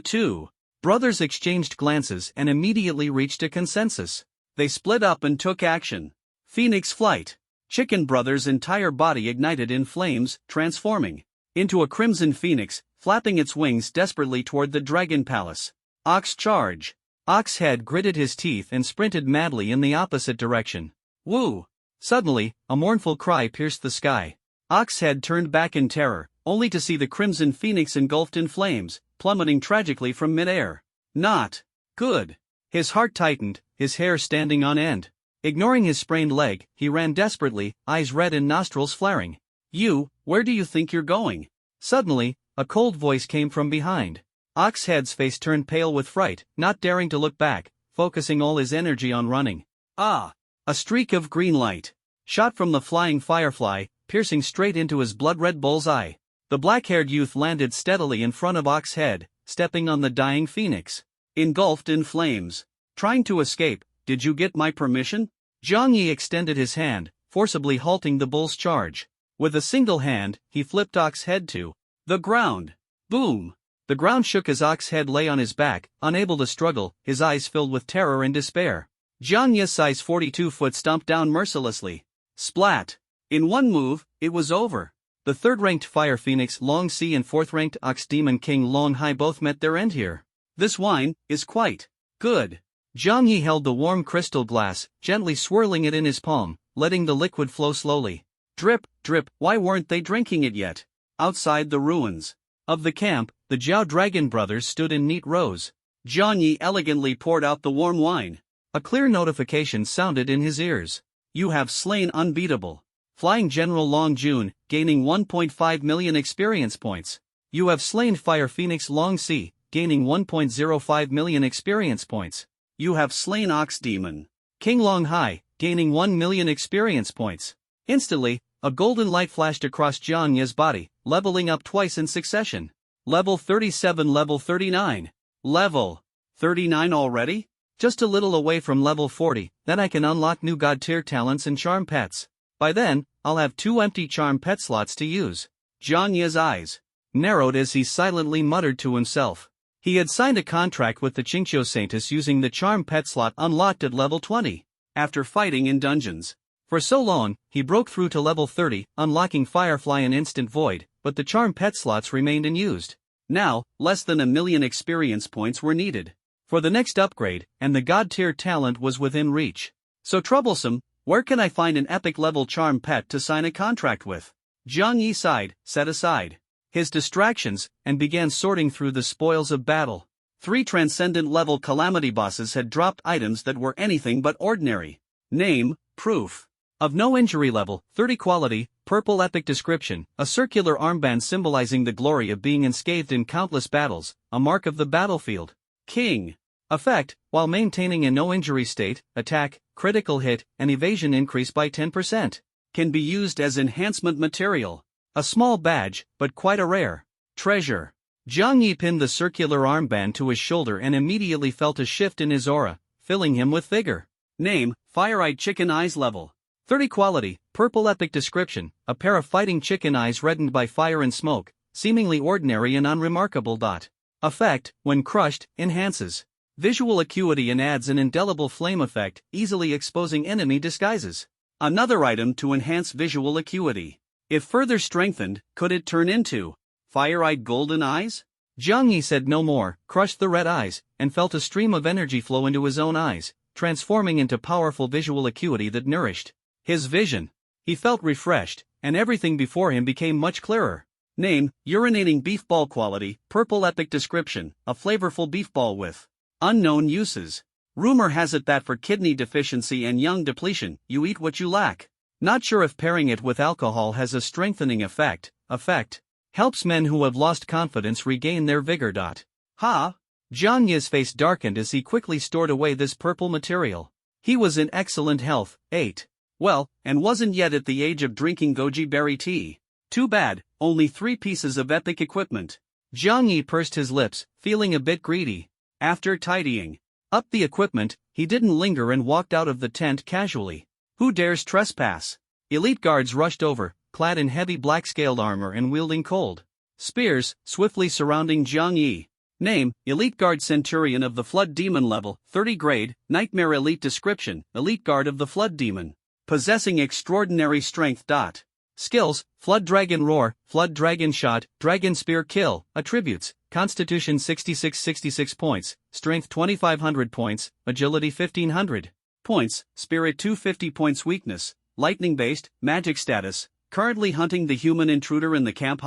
two brothers exchanged glances and immediately reached a consensus. They split up and took action. Phoenix flight. Chicken Brother's entire body ignited in flames, transforming into a crimson phoenix, flapping its wings desperately toward the dragon palace. Ox charge. Oxhead gritted his teeth and sprinted madly in the opposite direction. Woo! Suddenly, a mournful cry pierced the sky. Oxhead turned back in terror, only to see the crimson phoenix engulfed in flames, plummeting tragically from midair. Not good. His heart tightened, his hair standing on end. Ignoring his sprained leg, he ran desperately, eyes red and nostrils flaring. Where do you think you're going? Suddenly, a cold voice came from behind. Oxhead's face turned pale with fright, not daring to look back, focusing all his energy on running. Ah! A streak of green light shot from the flying firefly, piercing straight into his blood-red bull's-eye. The black-haired youth landed steadily in front of Oxhead, stepping on the dying phoenix. Engulfed in flames. Trying to escape, did you get my permission? Zhang Yi extended his hand, forcibly halting the bull's charge. With a single hand, he flipped Ox's head to the ground. Boom! The ground shook as Ox's head lay on his back, unable to struggle, his eyes filled with terror and despair. Jiang Yi's size 42-foot stomped down mercilessly. Splat! In one move, it was over. The third-ranked Fire Phoenix Long Si and fourth-ranked Ox Demon King Long Hai both met their end here. This wine is quite good. Jiang Yi held the warm crystal glass, gently swirling it in his palm, letting the liquid flow slowly. Drip, drip, why weren't they drinking it yet? Outside the ruins of the camp, the Zhao Dragon brothers stood in neat rows. Jiang Yi elegantly poured out the warm wine. A clear notification sounded in his ears. You have slain unbeatable Flying General Long Jun, gaining 1.5 million experience points. You have slain Fire Phoenix Long Si, gaining 1.05 million experience points. You have slain Ox Demon King Long Hai, gaining 1 million experience points. Instantly, a golden light flashed across Jiang Yi's body, leveling up twice in succession. Level 37, level 39. Level 39 already? Just a little away from level 40, then I can unlock new god tier talents and charm pets. By then, I'll have 2 empty charm pet slots to use. Jiang Yi's eyes narrowed as he silently muttered to himself. He had signed a contract with the Qingqiu Saintess using the charm pet slot unlocked at level 20. After fighting in dungeons for so long, he broke through to level 30, unlocking Firefly and Instant Void, but the charm pet slots remained unused. Now, less than 1 million experience points were needed for the next upgrade, and the god tier talent was within reach. So troublesome, where can I find an epic level charm pet to sign a contract with? Jiang Yi sighed, set aside his distractions, and began sorting through the spoils of battle. 3 transcendent level calamity bosses had dropped items that were anything but ordinary. Name, proof of no injury level, 30 quality, purple epic description, a circular armband symbolizing the glory of being unscathed in countless battles, a mark of the battlefield. King. Effect, while maintaining a no injury state, attack, critical hit, and evasion increase by 10%. Can be used as enhancement material. A small badge, but quite a rare treasure. Jiang Yi pinned the circular armband to his shoulder and immediately felt a shift in his aura, filling him with vigor. Name, Fire-Eyed Chicken Eyes level 30 quality, purple epic description, a pair of fighting chicken eyes reddened by fire and smoke, seemingly ordinary and unremarkable. Effect, when crushed, enhances visual acuity and adds an indelible flame effect, easily exposing enemy disguises. Another item to enhance visual acuity. If further strengthened, could it turn into Fire-Eyed Golden Eyes? Jiang Yi said no more, crushed the red eyes, and felt a stream of energy flow into his own eyes, transforming into powerful visual acuity that nourished his vision. He felt refreshed, and everything before him became much clearer. Name, urinating beef ball quality, purple epic description, a flavorful beef ball with unknown uses. Rumor has it that for kidney deficiency and young depletion, you eat what you lack. Not sure if pairing it with alcohol has a strengthening effect. Helps men who have lost confidence regain their vigor. Ha! Jiang Yi's face darkened as he quickly stored away this purple material. He was in excellent health, well, and wasn't yet at the age of drinking goji berry tea. Too bad, only 3 pieces of epic equipment. Jiang Yi pursed his lips, feeling a bit greedy. After tidying up the equipment, he didn't linger and walked out of the tent casually. Who dares trespass? Elite guards rushed over, clad in heavy black-scaled armor and wielding cold spears, swiftly surrounding Jiang Yi. Name, Elite Guard Centurion of the Flood Demon level, 30 grade, Nightmare Elite description, Elite Guard of the Flood Demon. Possessing extraordinary strength. Skills, Flood Dragon Roar, Flood Dragon Shot, Dragon Spear Kill. Attributes, Constitution 66 points, Strength 2500 points, Agility 1500 points, Spirit 250 points. Weakness, Lightning-based, Magic status, currently hunting the human intruder in the camp.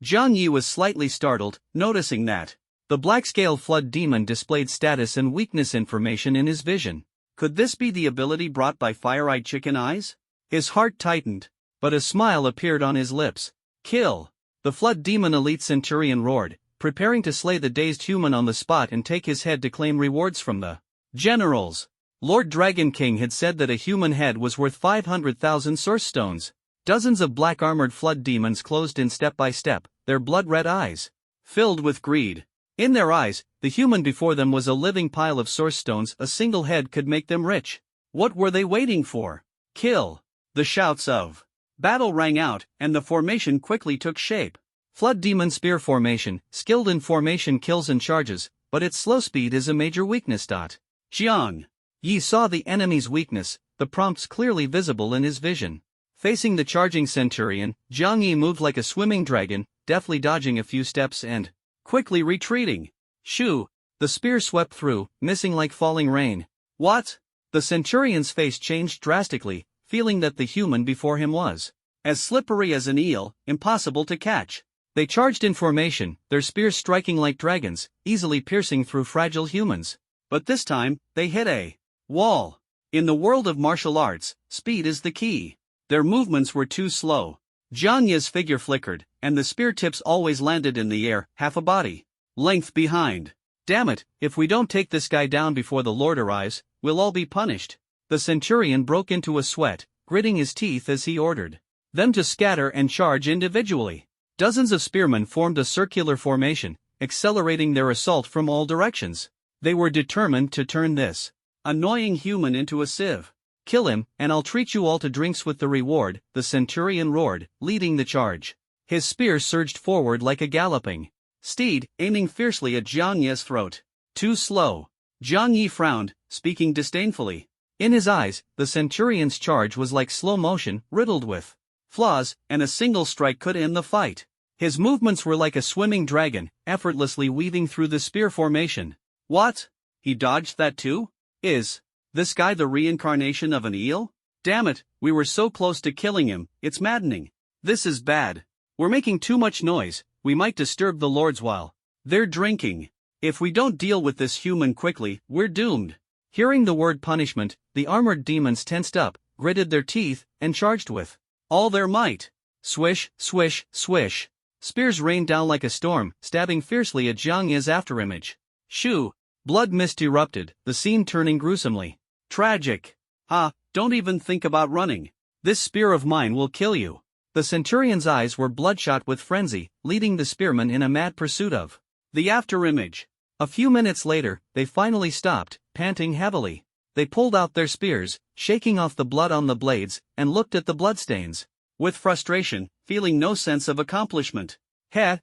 Jiang Yi was slightly startled, noticing that the black-scaled Flood Demon displayed status and weakness information in his vision. Could this be the ability brought by Fire-Eyed Chicken Eyes? His heart tightened, but a smile appeared on his lips. Kill! The Flood Demon Elite Centurion roared, preparing to slay the dazed human on the spot and take his head to claim rewards from the generals. Lord Dragon King had said that a human head was worth 500,000 source stones. Dozens of black-armored flood demons closed in step by step, their blood-red eyes filled with greed. In their eyes, the human before them was a living pile of source stones. A single head could make them rich. What were they waiting for? Kill! The shouts of Battle rang out, and the formation quickly took shape. Flood Demon Spear Formation, skilled in formation kills and charges, but its slow speed is a major weakness. Jiang Yi saw the enemy's weakness, the prompts clearly visible in his vision. Facing the charging Centurion, Jiang Yi moved like a swimming dragon, deftly dodging a few steps and quickly retreating. Shoo! The spear swept through, missing like falling rain. What? The Centurion's face changed drastically, feeling that the human before him was as slippery as an eel, impossible to catch. They charged in formation, their spears striking like dragons, easily piercing through fragile humans. But this time, they hit a wall. In the world of martial arts, speed is the key. Their movements were too slow. Jiang Yi's figure flickered, and the spear tips always landed in the air, half a body length behind. Damn it, if we don't take this guy down before the Lord arrives, we'll all be punished. The Centurion broke into a sweat, gritting his teeth as he ordered them to scatter and charge individually. Dozens of spearmen formed a circular formation, accelerating their assault from all directions. They were determined to turn this annoying human into a sieve. Kill him, and I'll treat you all to drinks with the reward, the Centurion roared, leading the charge. His spear surged forward like a galloping steed, aiming fiercely at Jiang Yi's throat. Too slow. Jiang Yi frowned, speaking disdainfully. In his eyes, the Centurion's charge was like slow motion, riddled with flaws, and a single strike could end the fight. His movements were like a swimming dragon, effortlessly weaving through the spear formation. What? He dodged that too? Is this guy the reincarnation of an eel? Damn it, we were so close to killing him, it's maddening. This is bad. We're making too much noise, we might disturb the lords while they're drinking. If we don't deal with this human quickly, we're doomed. Hearing the word punishment, the armored demons tensed up, gritted their teeth, and charged with all their might. Swish, swish, swish. Spears rained down like a storm, stabbing fiercely at Jiang Yi's afterimage. Shoo! Blood mist erupted, the scene turning gruesomely tragic. Don't even think about running. This spear of mine will kill you. The Centurion's eyes were bloodshot with frenzy, leading the spearmen in a mad pursuit of the afterimage. A few minutes later, they finally stopped, panting heavily. They pulled out their spears, shaking off the blood on the blades, and looked at the bloodstains with frustration, feeling no sense of accomplishment.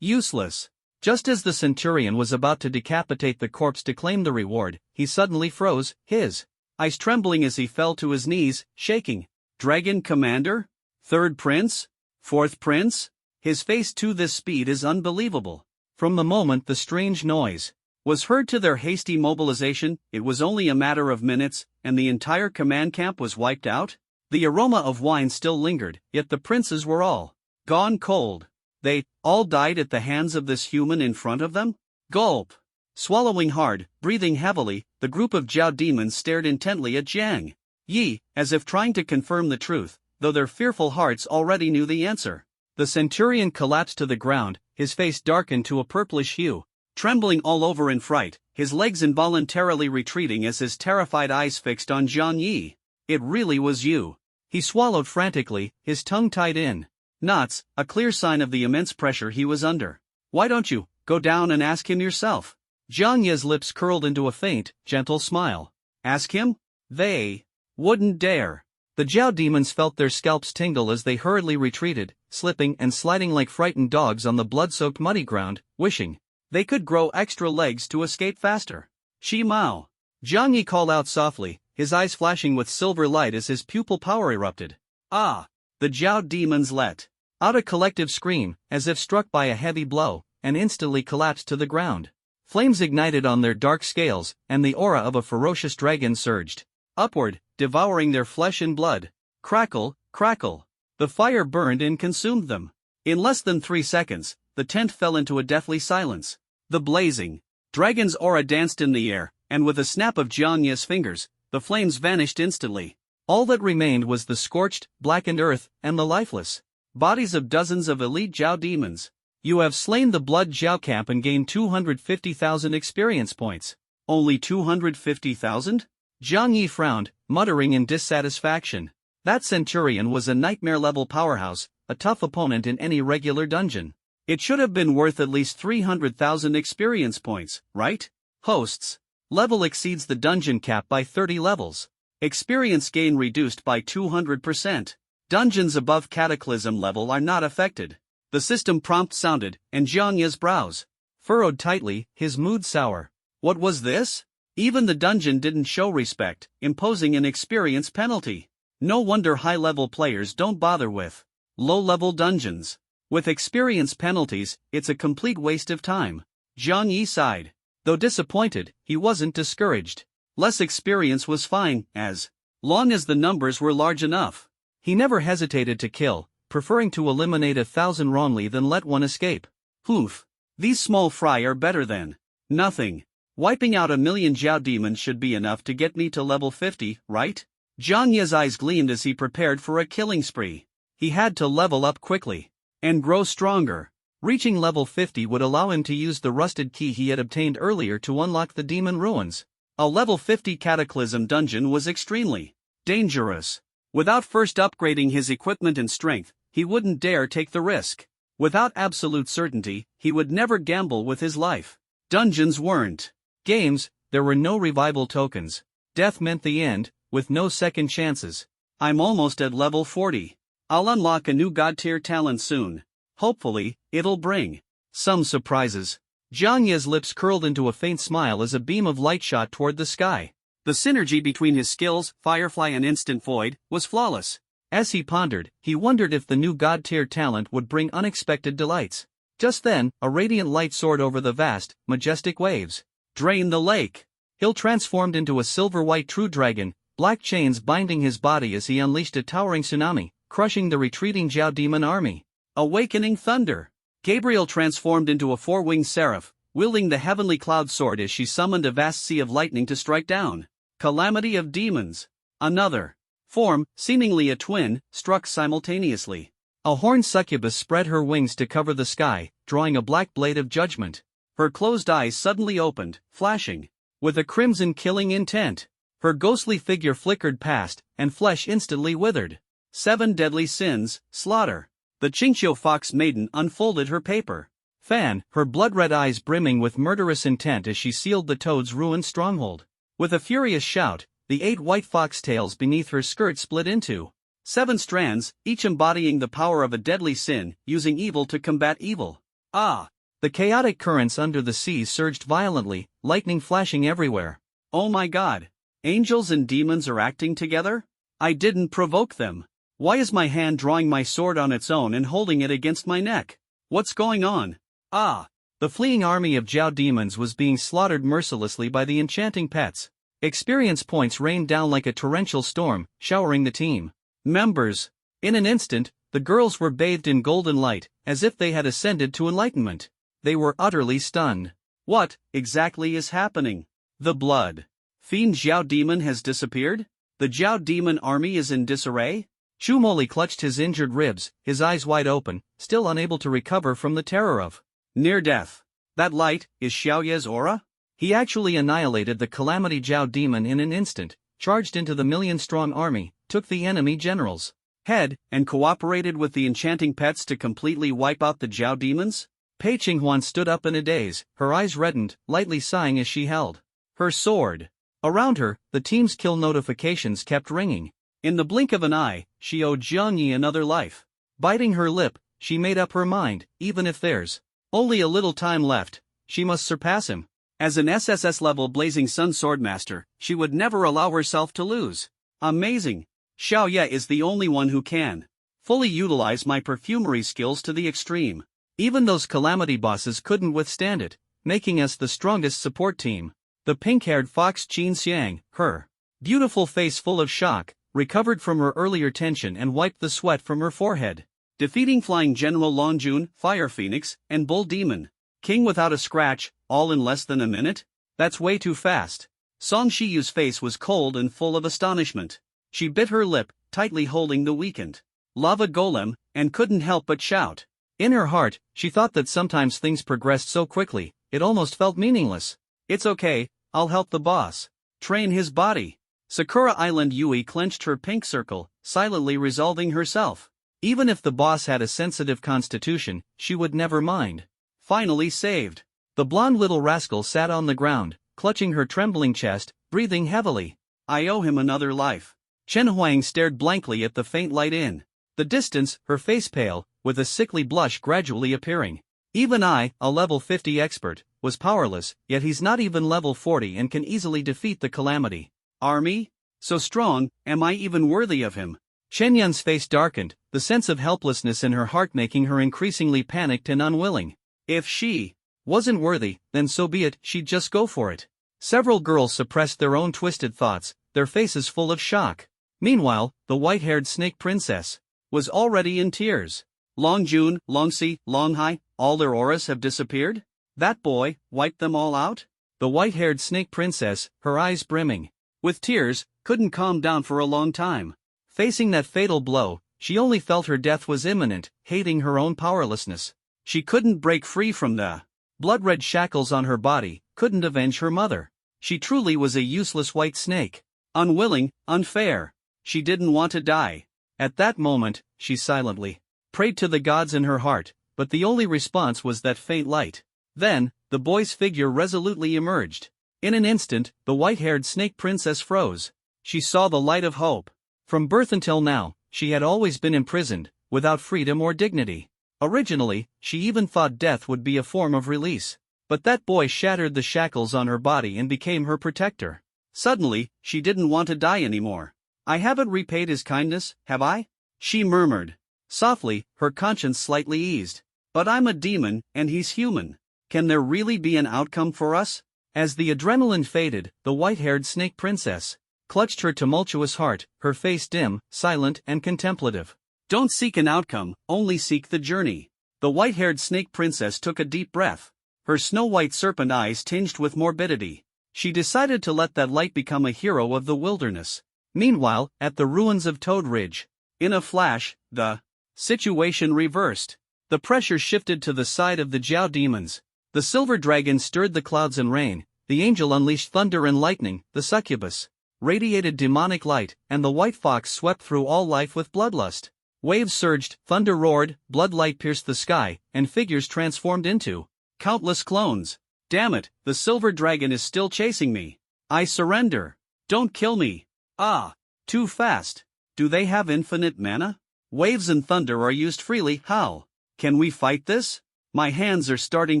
Useless. Just as the Centurion was about to decapitate the corpse to claim the reward, he suddenly froze, his eyes trembling as he fell to his knees, shaking. Dragon Commander? Third Prince? Fourth Prince? His face to this speed is unbelievable. From the moment the strange noise was heard to their hasty mobilization, it was only a matter of minutes, and the entire command camp was wiped out. The aroma of wine still lingered, yet the princes were all gone cold. They all died at the hands of this human in front of them? Gulp. Swallowing hard, breathing heavily, the group of Jiao demons stared intently at Jiang Yi, as if trying to confirm the truth, though their fearful hearts already knew the answer. The Centurion collapsed to the ground, his face darkened to a purplish hue. Trembling all over in fright, his legs involuntarily retreating as his terrified eyes fixed on Jiang Yi. It really was you. He swallowed frantically, his tongue tied in knots, a clear sign of the immense pressure he was under. Why don't you go down and ask him yourself? Jiang Yi's lips curled into a faint, gentle smile. Ask him? They wouldn't dare. The Jiao demons felt their scalps tingle as they hurriedly retreated, slipping and sliding like frightened dogs on the blood-soaked muddy ground, wishing they could grow extra legs to escape faster. Shi Mao. Jiang Yi called out softly, his eyes flashing with silver light as his pupil power erupted. Ah! The Jiao demons let out a collective scream, as if struck by a heavy blow, and instantly collapsed to the ground. Flames ignited on their dark scales, and the aura of a ferocious dragon surged upward, devouring their flesh and blood. Crackle, crackle. The fire burned and consumed them. In less than 3 seconds, the tent fell into a deathly silence. The blazing dragon's aura danced in the air, and with a snap of Jiang Yi's fingers, the flames vanished instantly. All that remained was the scorched, blackened earth, and the lifeless bodies of dozens of elite Jiao demons. You have slain the Blood Jiao camp and gained 250,000 experience points. Only 250,000? Jiang Yi frowned, muttering in dissatisfaction. That Centurion was a nightmare-level powerhouse, a tough opponent in any regular dungeon. It should have been worth at least 300,000 experience points, right? Hosts. Level exceeds the dungeon cap by 30 levels. Experience gain reduced by 200%. Dungeons above cataclysm level are not affected. The system prompt sounded, and Jiang Ye's brows furrowed tightly, his mood sour. What was this? Even the dungeon didn't show respect, imposing an experience penalty. No wonder high-level players don't bother with low-level dungeons. With experience penalties, it's a complete waste of time. Jiang Yi sighed. Though disappointed, he wasn't discouraged. Less experience was fine, as long as the numbers were large enough. He never hesitated to kill, preferring to eliminate 1,000 wrongly than let one escape. Oof. These small fry are better than nothing. Wiping out 1,000,000 Jiao demons should be enough to get me to level 50, right? Jiang Ye's eyes gleamed as he prepared for a killing spree. He had to level up quickly and grow stronger. Reaching level 50 would allow him to use the rusted key he had obtained earlier to unlock the demon ruins. A level 50 cataclysm dungeon was extremely dangerous. Without first upgrading his equipment and strength, he wouldn't dare take the risk. Without absolute certainty, he would never gamble with his life. Dungeons weren't games, there were no revival tokens. Death meant the end, with no second chances. I'm almost at level 40. I'll unlock a new god-tier talent soon. Hopefully, it'll bring some surprises. Jiang Ye's lips curled into a faint smile as a beam of light shot toward the sky. The synergy between his skills, Firefly and Instant Void, was flawless. As he pondered, he wondered if the new god-tier talent would bring unexpected delights. Just then, a radiant light soared over the vast, majestic waves. Drain the lake. Hill transformed into a silver-white true dragon, black chains binding his body as he unleashed a towering tsunami, crushing the retreating Jiao demon army. Awakening thunder. Gabriel transformed into a four-winged seraph, wielding the heavenly cloud sword as she summoned a vast sea of lightning to strike down. Calamity of demons. Another form, seemingly a twin, struck simultaneously. A horned succubus spread her wings to cover the sky, drawing a black blade of judgment. Her closed eyes suddenly opened, flashing with a crimson killing intent. Her ghostly figure flickered past, and flesh instantly withered. 7 deadly sins, slaughter. The Qingqiu Fox Maiden unfolded her paper fan, her blood-red eyes brimming with murderous intent as she sealed the toad's ruined stronghold. With a furious shout, the 8 white foxtails beneath her skirt split into 7 strands, each embodying the power of a deadly sin, using evil to combat evil. Ah! The chaotic currents under the sea surged violently, lightning flashing everywhere. Oh my god! Angels and demons are acting together? I didn't provoke them. Why is my hand drawing my sword on its own and holding it against my neck? What's going on? Ah! The fleeing army of Jiao demons was being slaughtered mercilessly by the enchanting pets. Experience points rained down like a torrential storm, showering the team members. In an instant, the girls were bathed in golden light, as if they had ascended to enlightenment. They were utterly stunned. What exactly is happening? The blood fiend Jiao demon has disappeared? The Jiao demon army is in disarray? Chumoli clutched his injured ribs, his eyes wide open, still unable to recover from the terror of near death. That light is Xiaoye's aura? He actually annihilated the Calamity Jiao demon in an instant, charged into the million-strong army, took the enemy general's head, and cooperated with the enchanting pets to completely wipe out the Jiao demons? Pei Qinghuan stood up in a daze, her eyes reddened, lightly sighing as she held her sword. Around her, the team's kill notifications kept ringing. In the blink of an eye, she owed Jiang Yi another life. Biting her lip, she made up her mind, even if there's only a little time left, she must surpass him. As an SSS-level Blazing Sun Swordmaster, she would never allow herself to lose. Amazing! Xiaoye is the only one who can fully utilize my perfumery skills to the extreme. Even those calamity bosses couldn't withstand it, making us the strongest support team. The pink-haired fox Qin Xiang, her beautiful face full of shock, recovered from her earlier tension and wiped the sweat from her forehead. Defeating Flying General Longjun, Fire Phoenix, and Bull Demon King without a scratch, all in less than a minute? That's way too fast. Song Shiyu's face was cold and full of astonishment. She bit her lip, tightly holding the weakened lava golem, and couldn't help but shout. In her heart, she thought that sometimes things progressed so quickly, it almost felt meaningless. It's okay, I'll help the boss train his body. Sakura Island Yui clenched her pink circle, silently resolving herself. Even if the boss had a sensitive constitution, she would never mind. Finally saved. The blonde little rascal sat on the ground, clutching her trembling chest, breathing heavily. I owe him another life. Chen Huang stared blankly at the faint light in The distance, her face pale, with a sickly blush gradually appearing. Even I, a level 50 expert, was powerless, yet he's not even level 40 and can easily defeat the calamity. Army? So strong, am I even worthy of him? Chen Yun's face darkened, the sense of helplessness in her heart making her increasingly panicked and unwilling. If she wasn't worthy, then so be it, she'd just go for it. Several girls suppressed their own twisted thoughts, their faces full of shock. Meanwhile, the white-haired snake princess was already in tears. Long Jun, Long Si, Long Hai, all their auras have disappeared? That boy wiped them all out? The white-haired snake princess, her eyes brimming with tears, couldn't calm down for a long time. Facing that fatal blow, she only felt her death was imminent, hating her own powerlessness. She couldn't break free from the blood-red shackles on her body, couldn't avenge her mother. She truly was a useless white snake. Unwilling, unfair. She didn't want to die. At that moment, she silently prayed to the gods in her heart, but the only response was that faint light. Then, the boy's figure resolutely emerged. In an instant, the white-haired snake princess froze. She saw the light of hope. From birth until now, she had always been imprisoned, without freedom or dignity. Originally, she even thought death would be a form of release. But that boy shattered the shackles on her body and became her protector. Suddenly, she didn't want to die anymore. I haven't repaid his kindness, have I? She murmured. Softly, her conscience slightly eased. But I'm a demon, and he's human. Can there really be an outcome for us? As the adrenaline faded, the white-haired snake princess clutched her tumultuous heart, her face dim, silent, and contemplative. Don't seek an outcome, only seek the journey. The white-haired snake princess took a deep breath. Her snow-white serpent eyes tinged with morbidity. She decided to let that light become a hero of the wilderness. Meanwhile, at the ruins of Toad Ridge, in a flash, the situation reversed. The pressure shifted to the side of the Jiao demons. The silver dragon stirred the clouds and rain, the angel unleashed thunder and lightning, the succubus radiated demonic light, and the white fox swept through all life with bloodlust. Waves surged, thunder roared, bloodlight pierced the sky, and figures transformed into countless clones. Damn it, the silver dragon is still chasing me. I surrender. Don't kill me. Ah, too fast. Do they have infinite mana? Waves and thunder are used freely, how? Can we fight this? My hands are starting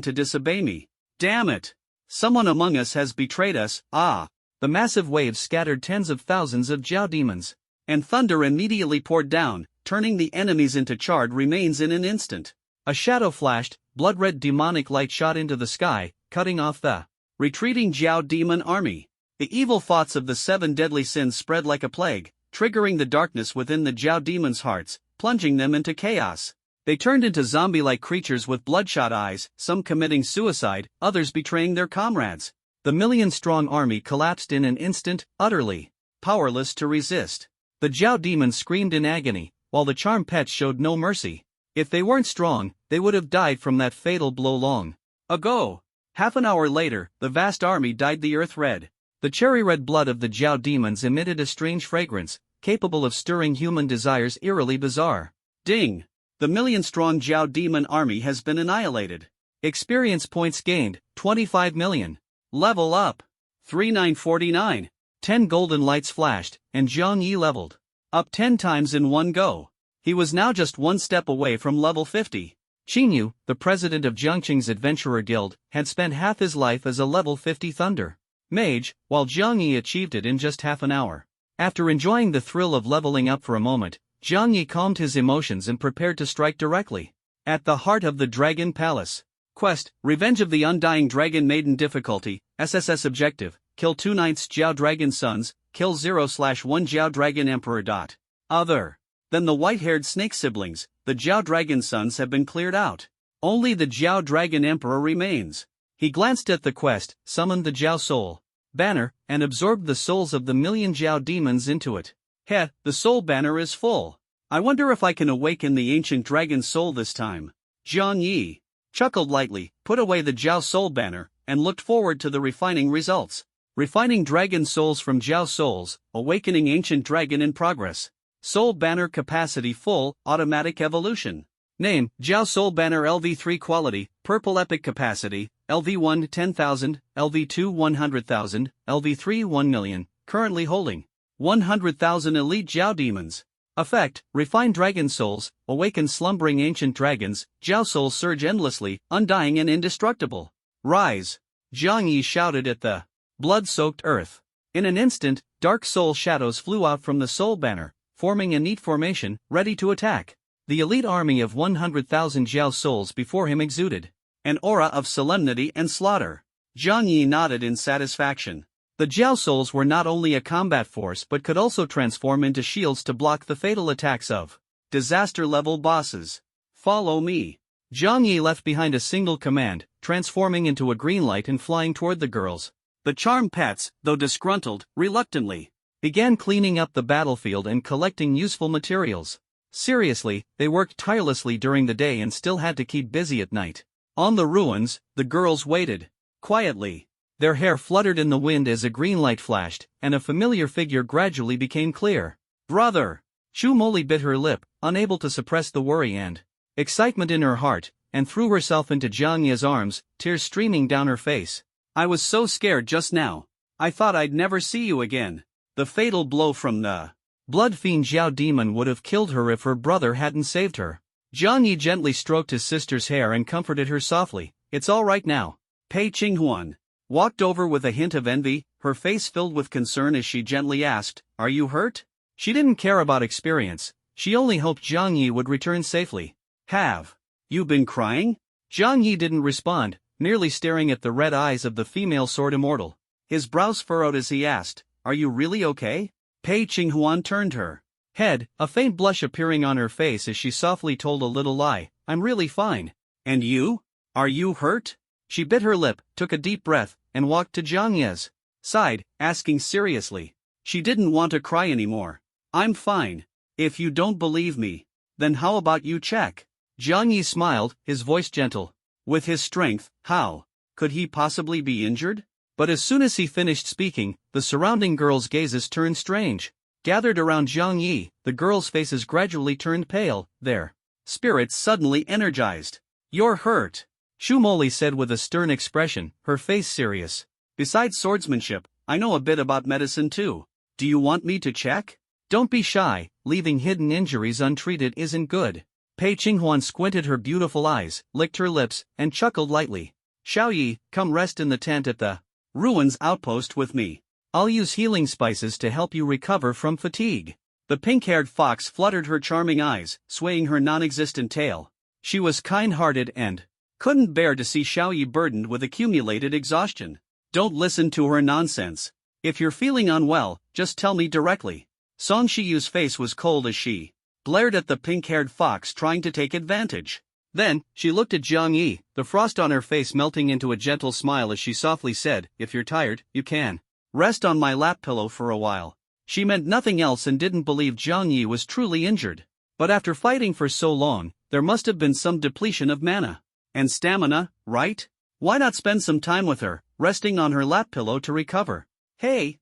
to disobey me. Damn it! Someone among us has betrayed us, ah! The massive waves scattered tens of thousands of Jiao demons, and thunder immediately poured down, turning the enemies into charred remains in an instant. A shadow flashed, blood-red demonic light shot into the sky, cutting off the retreating Jiao demon army. The evil thoughts of the 7 deadly sins spread like a plague, triggering the darkness within the Jiao demons' hearts, plunging them into chaos. They turned into zombie-like creatures with bloodshot eyes, some committing suicide, others betraying their comrades. The million-strong army collapsed in an instant, utterly powerless to resist. The Jiao demons screamed in agony, while the charm pets showed no mercy. If they weren't strong, they would have died from that fatal blow long ago. Half an hour later, the vast army dyed the earth red. The cherry-red blood of the Jiao demons emitted a strange fragrance, capable of stirring human desires eerily bizarre. Ding! The million-strong Jiao demon army has been annihilated. Experience points gained, 25 million. Level up. 3949. 10 golden lights flashed, and Zhang Yi leveled up 10 times in one go. He was now just one step away from level 50. Qingyu, the president of Jiangqing's Adventurer Guild, had spent half his life as a level 50 thunder mage, while Zhang Yi achieved it in just half an hour. After enjoying the thrill of leveling up for a moment, Zhang Yi calmed his emotions and prepared to strike directly at the heart of the Dragon Palace. Quest: Revenge of the Undying Dragon Maiden. Difficulty: SSS objective: kill 2 knights Jiao Dragon Sons, kill 0/1 Jiao Dragon Emperor. Other than the white-haired snake siblings, the Jiao Dragon Sons have been cleared out. Only the Jiao Dragon Emperor remains. He glanced at the quest, summoned the Jiao Soul banner, and absorbed the souls of the million Jiao demons into it. Heh, the soul banner is full. I wonder if I can awaken the ancient dragon soul this time. Zhang Yi chuckled lightly, put away the Jiao soul banner, and looked forward to the refining results. Refining dragon souls from Jiao souls, awakening ancient dragon in progress. Soul banner capacity full, automatic evolution. Name: Jiao soul banner LV3 quality, purple epic capacity, LV1 10,000, LV2 100,000, LV3 1 million, currently holding 100,000 elite Jiao demons. Effect: refined dragon souls, awaken slumbering ancient dragons, Jiao souls surge endlessly, undying and indestructible. Rise! Jiang Yi shouted at the blood-soaked earth. In an instant, dark soul shadows flew out from the soul banner, forming a neat formation, ready to attack. The elite army of 100,000 Jiao souls before him exuded an aura of solemnity and slaughter. Jiang Yi nodded in satisfaction. The Jiao souls were not only a combat force but could also transform into shields to block the fatal attacks of disaster-level bosses. Follow me. Jiang Yi left behind a single command, transforming into a green light and flying toward the girls. The charm pets, though disgruntled, reluctantly began cleaning up the battlefield and collecting useful materials. Seriously, they worked tirelessly during the day and still had to keep busy at night. On the ruins, the girls waited quietly. Their hair fluttered in the wind as a green light flashed, and a familiar figure gradually became clear. Brother! Chu Moli bit her lip, unable to suppress the worry and excitement in her heart, and threw herself into Jiang Yi's arms, tears streaming down her face. I was so scared just now. I thought I'd never see you again. The fatal blow from the blood fiend Jiao demon would have killed her if her brother hadn't saved her. Jiang Yi gently stroked his sister's hair and comforted her softly. It's all right now. Pei Qinghuan walked over with a hint of envy, her face filled with concern as she gently asked, "Are you hurt?" She didn't care about experience, she only hoped Jiang Yi would return safely. Have you been crying? Jiang Yi didn't respond, merely staring at the red eyes of the female sword immortal. His brows furrowed as he asked, "Are you really okay?" Pei Qinghuan turned her head, a faint blush appearing on her face as she softly told a little lie, "I'm really fine." "And you? Are you hurt?" She bit her lip, took a deep breath, and walked to Jiang Yi's side, asking seriously. She didn't want to cry anymore. "I'm fine. If you don't believe me, then how about you check?" Jiang Yi smiled, his voice gentle. With his strength, how could he possibly be injured? But as soon as he finished speaking, the surrounding girls' gazes turned strange. Gathered around Jiang Yi, the girls' faces gradually turned pale, their spirits suddenly energized. "You're hurt," Shu Moli said with a stern expression, her face serious. "Besides swordsmanship, I know a bit about medicine too. Do you want me to check?" "Don't be shy, leaving hidden injuries untreated isn't good." Pei Qinghuan squinted her beautiful eyes, licked her lips, and chuckled lightly. "Xiaoyi, come rest in the tent at the ruins outpost with me. I'll use healing spices to help you recover from fatigue." The pink-haired fox fluttered her charming eyes, swaying her non-existent tail. She was kind-hearted and couldn't bear to see Xiaoyi burdened with accumulated exhaustion. "Don't listen to her nonsense. If you're feeling unwell, just tell me directly." Song Shiyu's face was cold as she glared at the pink-haired fox trying to take advantage. Then, she looked at Jiang Yi, the frost on her face melting into a gentle smile as she softly said, "If you're tired, you can rest on my lap pillow for a while." She meant nothing else and didn't believe Jiang Yi was truly injured. But after fighting for so long, there must have been some depletion of mana and stamina, right? Why not spend some time with her, resting on her lap pillow to recover? Hey!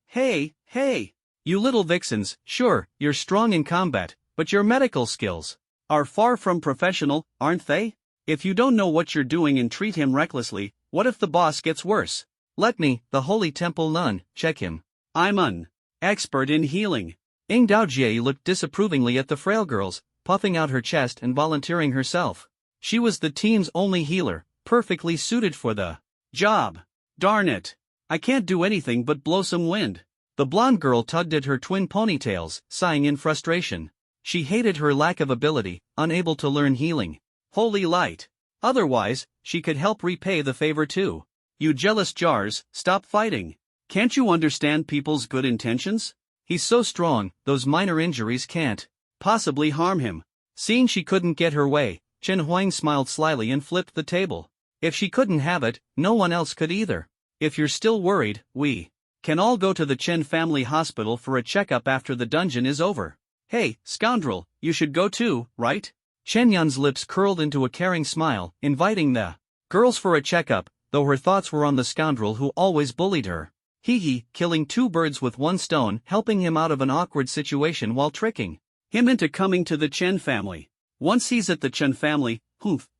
You little vixens, sure, you're strong in combat, but your medical skills are far from professional, aren't they? If you don't know what you're doing and treat him recklessly, what if the boss gets worse? Let me, the holy temple nun, check him. I'm an expert in healing. Ying Daojie looked disapprovingly at the frail girls, puffing out her chest and volunteering herself. She was the team's only healer, perfectly suited for the job. Darn it. I can't do anything but blow some wind. The blonde girl tugged at her twin ponytails, sighing in frustration. She hated her lack of ability, unable to learn healing. Holy light. Otherwise, she could help repay the favor too. You jealous jars, stop fighting. Can't you understand people's good intentions? He's so strong, those minor injuries can't possibly harm him. Seeing she couldn't get her way, Chen Huang smiled slyly and flipped the table. If she couldn't have it, no one else could either. If you're still worried, we can all go to the Chen family hospital for a checkup after the dungeon is over. Hey, scoundrel, you should go too, right? Chen Yun's lips curled into a caring smile, inviting the girls for a checkup, though her thoughts were on the scoundrel who always bullied her. Hee, killing two birds with one stone, helping him out of an awkward situation while tricking him into coming to the Chen family. Once he's at the Chen family,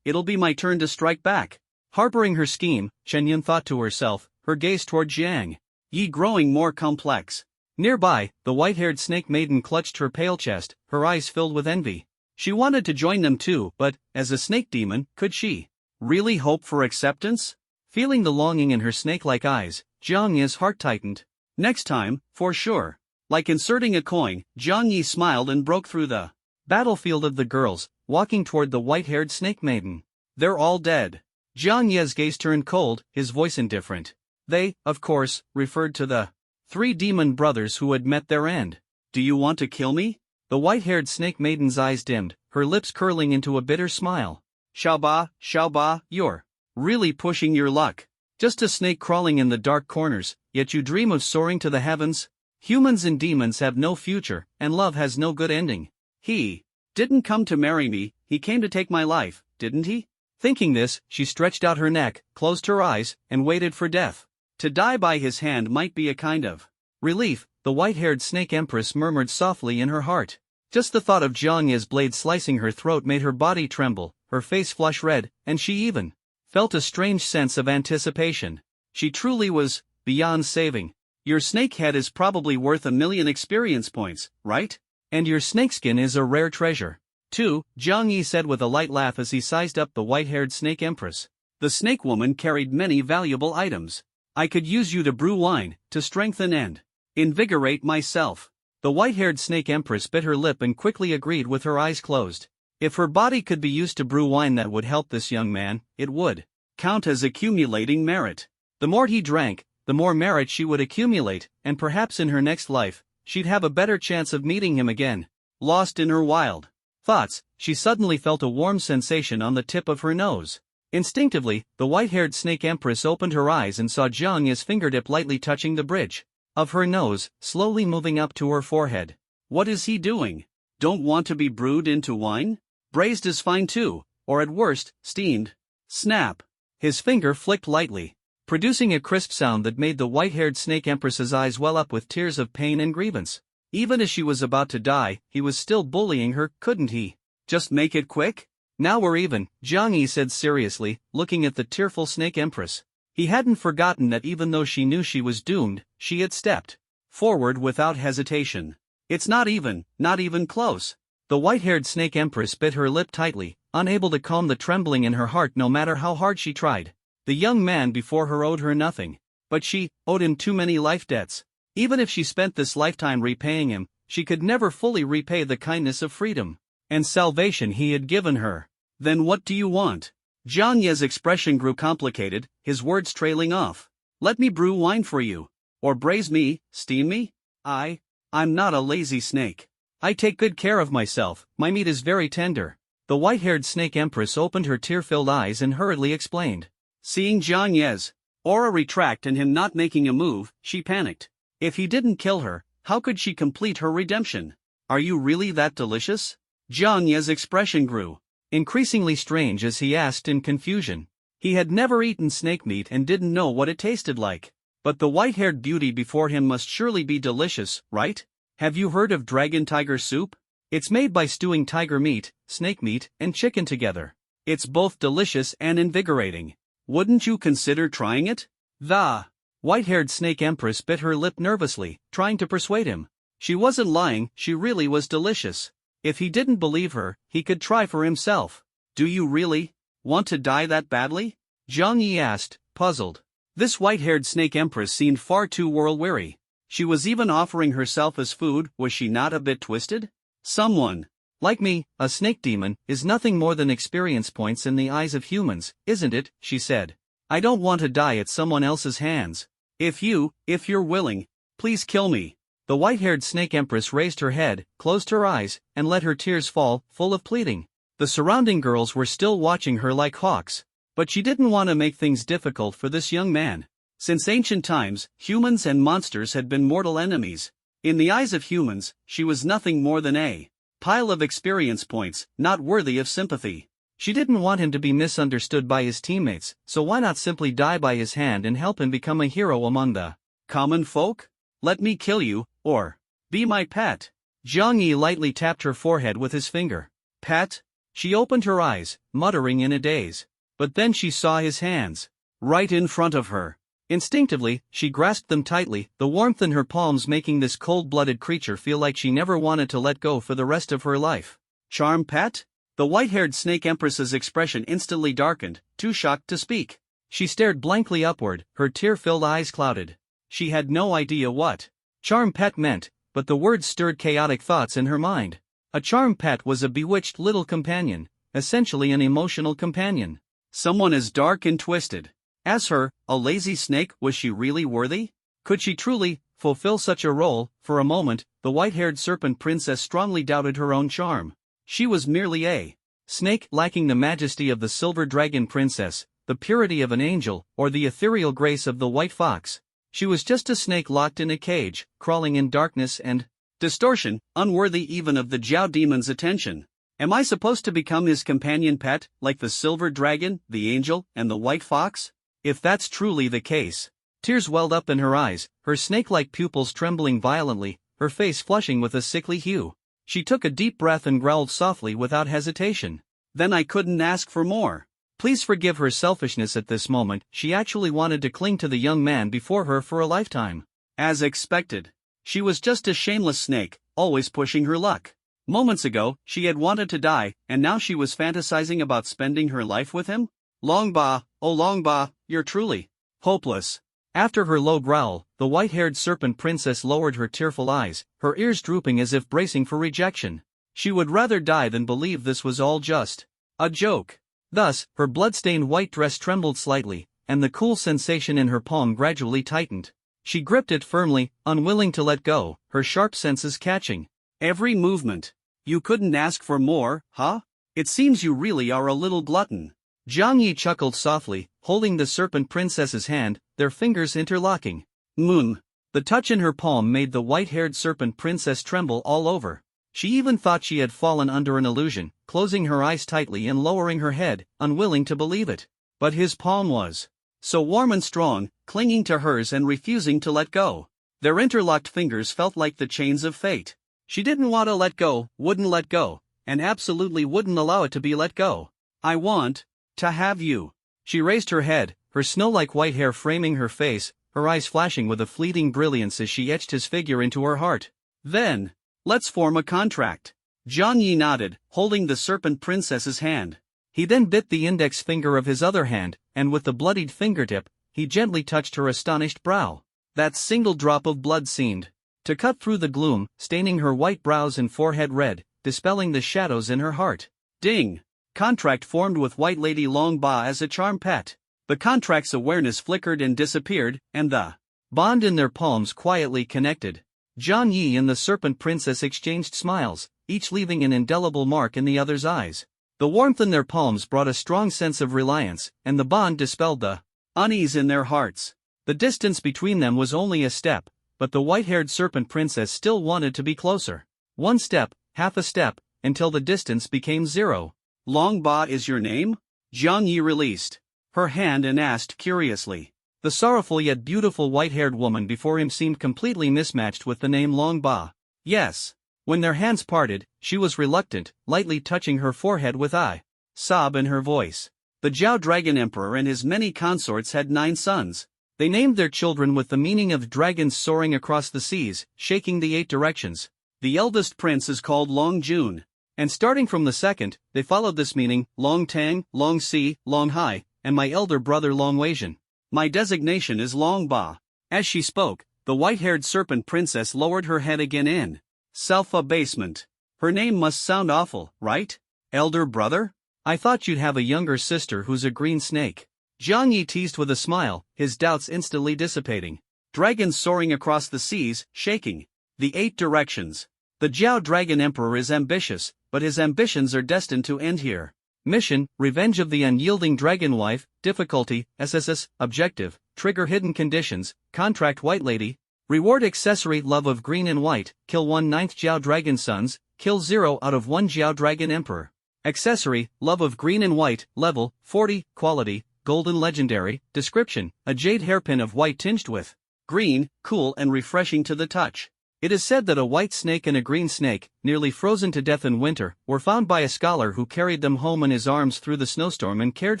it'll be my turn to strike back. Harboring her scheme, Chen Yun thought to herself, her gaze toward Jiang Yi growing more complex. Nearby, the white-haired snake maiden clutched her pale chest, her eyes filled with envy. She wanted to join them too, but, as a snake demon, could she really hope for acceptance? Feeling the longing in her snake-like eyes, Jiang Yi's heart tightened. Next time, for sure. Like inserting a coin, Jiang Yi smiled and broke through the battlefield of the girls, walking toward the white-haired snake maiden. They're all dead. Jiang Yi's gaze turned cold, his voice indifferent. They, of course, referred to the 3 demon brothers who had met their end. Do you want to kill me? The white-haired snake maiden's eyes dimmed, her lips curling into a bitter smile. Xiaoba, you're really pushing your luck. Just a snake crawling in the dark corners, yet you dream of soaring to the heavens? Humans and demons have no future, and love has no good ending. He didn't come to marry me, he came to take my life, didn't he? Thinking this, she stretched out her neck, closed her eyes, and waited for death. To die by his hand might be a kind of relief, the white-haired snake empress murmured softly in her heart. Just the thought of Jiang Yi's blade slicing her throat made her body tremble, her face flush red, and she even felt a strange sense of anticipation. She truly was beyond saving. Your snake head is probably worth 1,000,000 experience points, right? And your snakeskin is a rare treasure, too, Jiang Yi said with a light laugh as he sized up the white-haired snake empress. The snake woman carried many valuable items. I could use you to brew wine, to strengthen and invigorate myself. The white-haired snake empress bit her lip and quickly agreed with her eyes closed. If her body could be used to brew wine that would help this young man, it would count as accumulating merit. The more he drank, the more merit she would accumulate, and perhaps in her next life, she'd have a better chance of meeting him again. Lost in her wild thoughts, she suddenly felt a warm sensation on the tip of her nose. Instinctively, the white-haired snake empress opened her eyes and saw Jiang Yi's fingertip lightly touching the bridge of her nose, slowly moving up to her forehead. What is he doing? Don't want to be brewed into wine? Braised is fine too, or at worst, steamed. Snap. His finger flicked lightly, producing a crisp sound that made the white-haired snake empress's eyes well up with tears of pain and grievance. Even as she was about to die, he was still bullying her, couldn't he? Just make it quick? Now we're even, Jiang Yi said seriously, looking at the tearful snake empress. He hadn't forgotten that even though she knew she was doomed, she had stepped forward without hesitation. It's not even close. The white-haired snake empress bit her lip tightly, unable to calm the trembling in her heart no matter how hard she tried. The young man before her owed her nothing, but she owed him too many life debts. Even if she spent this lifetime repaying him, she could never fully repay the kindness of freedom and salvation he had given her. Then what do you want? Jiang Yi's expression grew complicated, his words trailing off. Let me brew wine for you. Or braise me, steam me? I'm not a lazy snake. I take good care of myself, my meat is very tender. The white-haired snake empress opened her tear-filled eyes and hurriedly explained. Seeing Jiang Yi's aura retract and him not making a move, she panicked. If he didn't kill her, how could she complete her redemption? Are you really that delicious? Jiang Yi's expression grew increasingly strange as he asked in confusion. He had never eaten snake meat and didn't know what it tasted like. But the white-haired beauty before him must surely be delicious, right? Have you heard of dragon tiger soup? It's made by stewing tiger meat, snake meat, and chicken together. It's both delicious and invigorating. Wouldn't you consider trying it? The white-haired snake empress bit her lip nervously, trying to persuade him. She wasn't lying, she really was delicious. If he didn't believe her, he could try for himself. Do you really want to die that badly? Jiang Yi asked, puzzled. This white-haired snake empress seemed far too world-weary. She was even offering herself as food, was she not a bit twisted? Someone like me, a snake demon, is nothing more than experience points in the eyes of humans, isn't it? She said. I don't want to die at someone else's hands. If you're willing, please kill me. The white-haired snake empress raised her head, closed her eyes, and let her tears fall, full of pleading. The surrounding girls were still watching her like hawks. But she didn't want to make things difficult for this young man. Since ancient times, humans and monsters had been mortal enemies. In the eyes of humans, she was nothing more than a pile of experience points, not worthy of sympathy. She didn't want him to be misunderstood by his teammates, so why not simply die by his hand and help him become a hero among the common folk? Let me kill you, or be my pet. Jiang Yi lightly tapped her forehead with his finger. Pet? She opened her eyes, muttering in a daze. But then she saw his hands. Right in front of her. Instinctively, she grasped them tightly, the warmth in her palms making this cold-blooded creature feel like she never wanted to let go for the rest of her life. Charm pet? The white-haired snake empress's expression instantly darkened, too shocked to speak. She stared blankly upward, her tear-filled eyes clouded. She had no idea what charm pet meant, but the words stirred chaotic thoughts in her mind. A charm pet was a bewitched little companion, essentially an emotional companion. Someone as dark and twisted as her, a lazy snake. Was she really worthy? Could she truly fulfill such a role? For a moment, the white-haired serpent princess strongly doubted her own charm. She was merely a snake, lacking the majesty of the silver dragon princess, the purity of an angel, or the ethereal grace of the white fox. She was just a snake locked in a cage, crawling in darkness and distortion, unworthy even of the Jiao demon's attention. Am I supposed to become his companion pet, like the silver dragon, the angel, and the white fox? If that's truly the case. Tears welled up in her eyes, her snake-like pupils trembling violently, her face flushing with a sickly hue. She took a deep breath and growled softly without hesitation. Then I couldn't ask for more. Please forgive her selfishness at this moment. She actually wanted to cling to the young man before her for a lifetime. As expected. She was just a shameless snake, always pushing her luck. Moments ago, she had wanted to die, and now she was fantasizing about spending her life with him? Longba, oh Longba, you're truly hopeless. After her low growl, the white-haired serpent princess lowered her tearful eyes, her ears drooping as if bracing for rejection. She would rather die than believe this was all just a joke. Thus, her blood-stained white dress trembled slightly, and the cool sensation in her palm gradually tightened. She gripped it firmly, unwilling to let go, her sharp senses catching every movement. You couldn't ask for more, huh? It seems you really are a little glutton. Zhang Yi chuckled softly, holding the serpent princess's hand, their fingers interlocking. The touch in her palm made the white-haired serpent princess tremble all over. She even thought she had fallen under an illusion, closing her eyes tightly and lowering her head, unwilling to believe it. But his palm was so warm and strong, clinging to hers and refusing to let go. Their interlocked fingers felt like the chains of fate. She didn't want to let go, wouldn't let go, and absolutely wouldn't allow it to be let go. I want to have you. She raised her head, her snow-like white hair framing her face, her eyes flashing with a fleeting brilliance as she etched his figure into her heart. Then, let's form a contract. Zhang Yi nodded, holding the serpent princess's hand. He then bit the index finger of his other hand, and with the bloodied fingertip, he gently touched her astonished brow. That single drop of blood seemed to cut through the gloom, staining her white brows and forehead red, dispelling the shadows in her heart. Ding! Contract formed with White Lady Long Ba as a charm pet. The contract's awareness flickered and disappeared, and the bond in their palms quietly connected. Zhang Yi and the serpent princess exchanged smiles, each leaving an indelible mark in the other's eyes. The warmth in their palms brought a strong sense of reliance, and the bond dispelled the unease in their hearts. The distance between them was only a step, but the white-haired serpent princess still wanted to be closer. One step, half a step, until the distance became zero. Long Ba is your name? Zhang Yi released her hand and asked curiously. The sorrowful yet beautiful white-haired woman before him seemed completely mismatched with the name Long Ba. Yes. When their hands parted, she was reluctant, lightly touching her forehead with a sob in her voice. The Jiao Dragon Emperor and his many consorts had 9 sons. They named their children with the meaning of dragons soaring across the seas, shaking the 8 directions. The eldest prince is called Long Jun. And starting from the second, they followed this meaning, Long Tang, Long Si, Long Hai, and my elder brother Long Weijian. My designation is Long Ba. As she spoke, the white-haired serpent princess lowered her head again in self-abasement. Her name must sound awful, right? Elder brother? I thought you'd have a younger sister who's a green snake. Zhang Yi teased with a smile, his doubts instantly dissipating. Dragons soaring across the seas, shaking the 8 directions. The Jiao Dragon Emperor is ambitious, but his ambitions are destined to end here. Mission, Revenge of the Unyielding Dragon Wife, Difficulty, SSS, Objective, Trigger Hidden Conditions, Contract White Lady, Reward Accessory Love of Green and White, Kill 1/9 Jiao Dragon Sons, Kill 0 out of 1 Jiao Dragon Emperor. Accessory, Love of Green and White, Level, 40, Quality, Golden Legendary, Description, a jade hairpin of white tinged with green, cool and refreshing to the touch. It is said that a white snake and a green snake, nearly frozen to death in winter, were found by a scholar who carried them home in his arms through the snowstorm and cared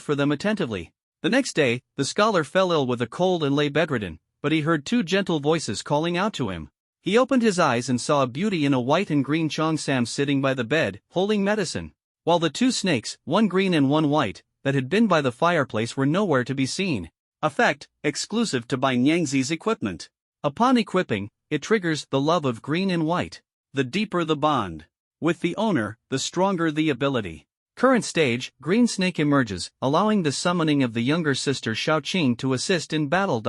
for them attentively. The next day, the scholar fell ill with a cold and lay bedridden, but he heard two gentle voices calling out to him. He opened his eyes and saw a beauty in a white and green cheongsam sitting by the bed, holding medicine, while the two snakes, one green and one white, that had been by the fireplace were nowhere to be seen. Effect, exclusive to Bai Nyangzi's equipment. Upon equipping, it triggers the love of green and white. The deeper the bond with the owner, the stronger the ability. Current stage, green snake emerges, allowing the summoning of the younger sister Shaoqing to assist in battle.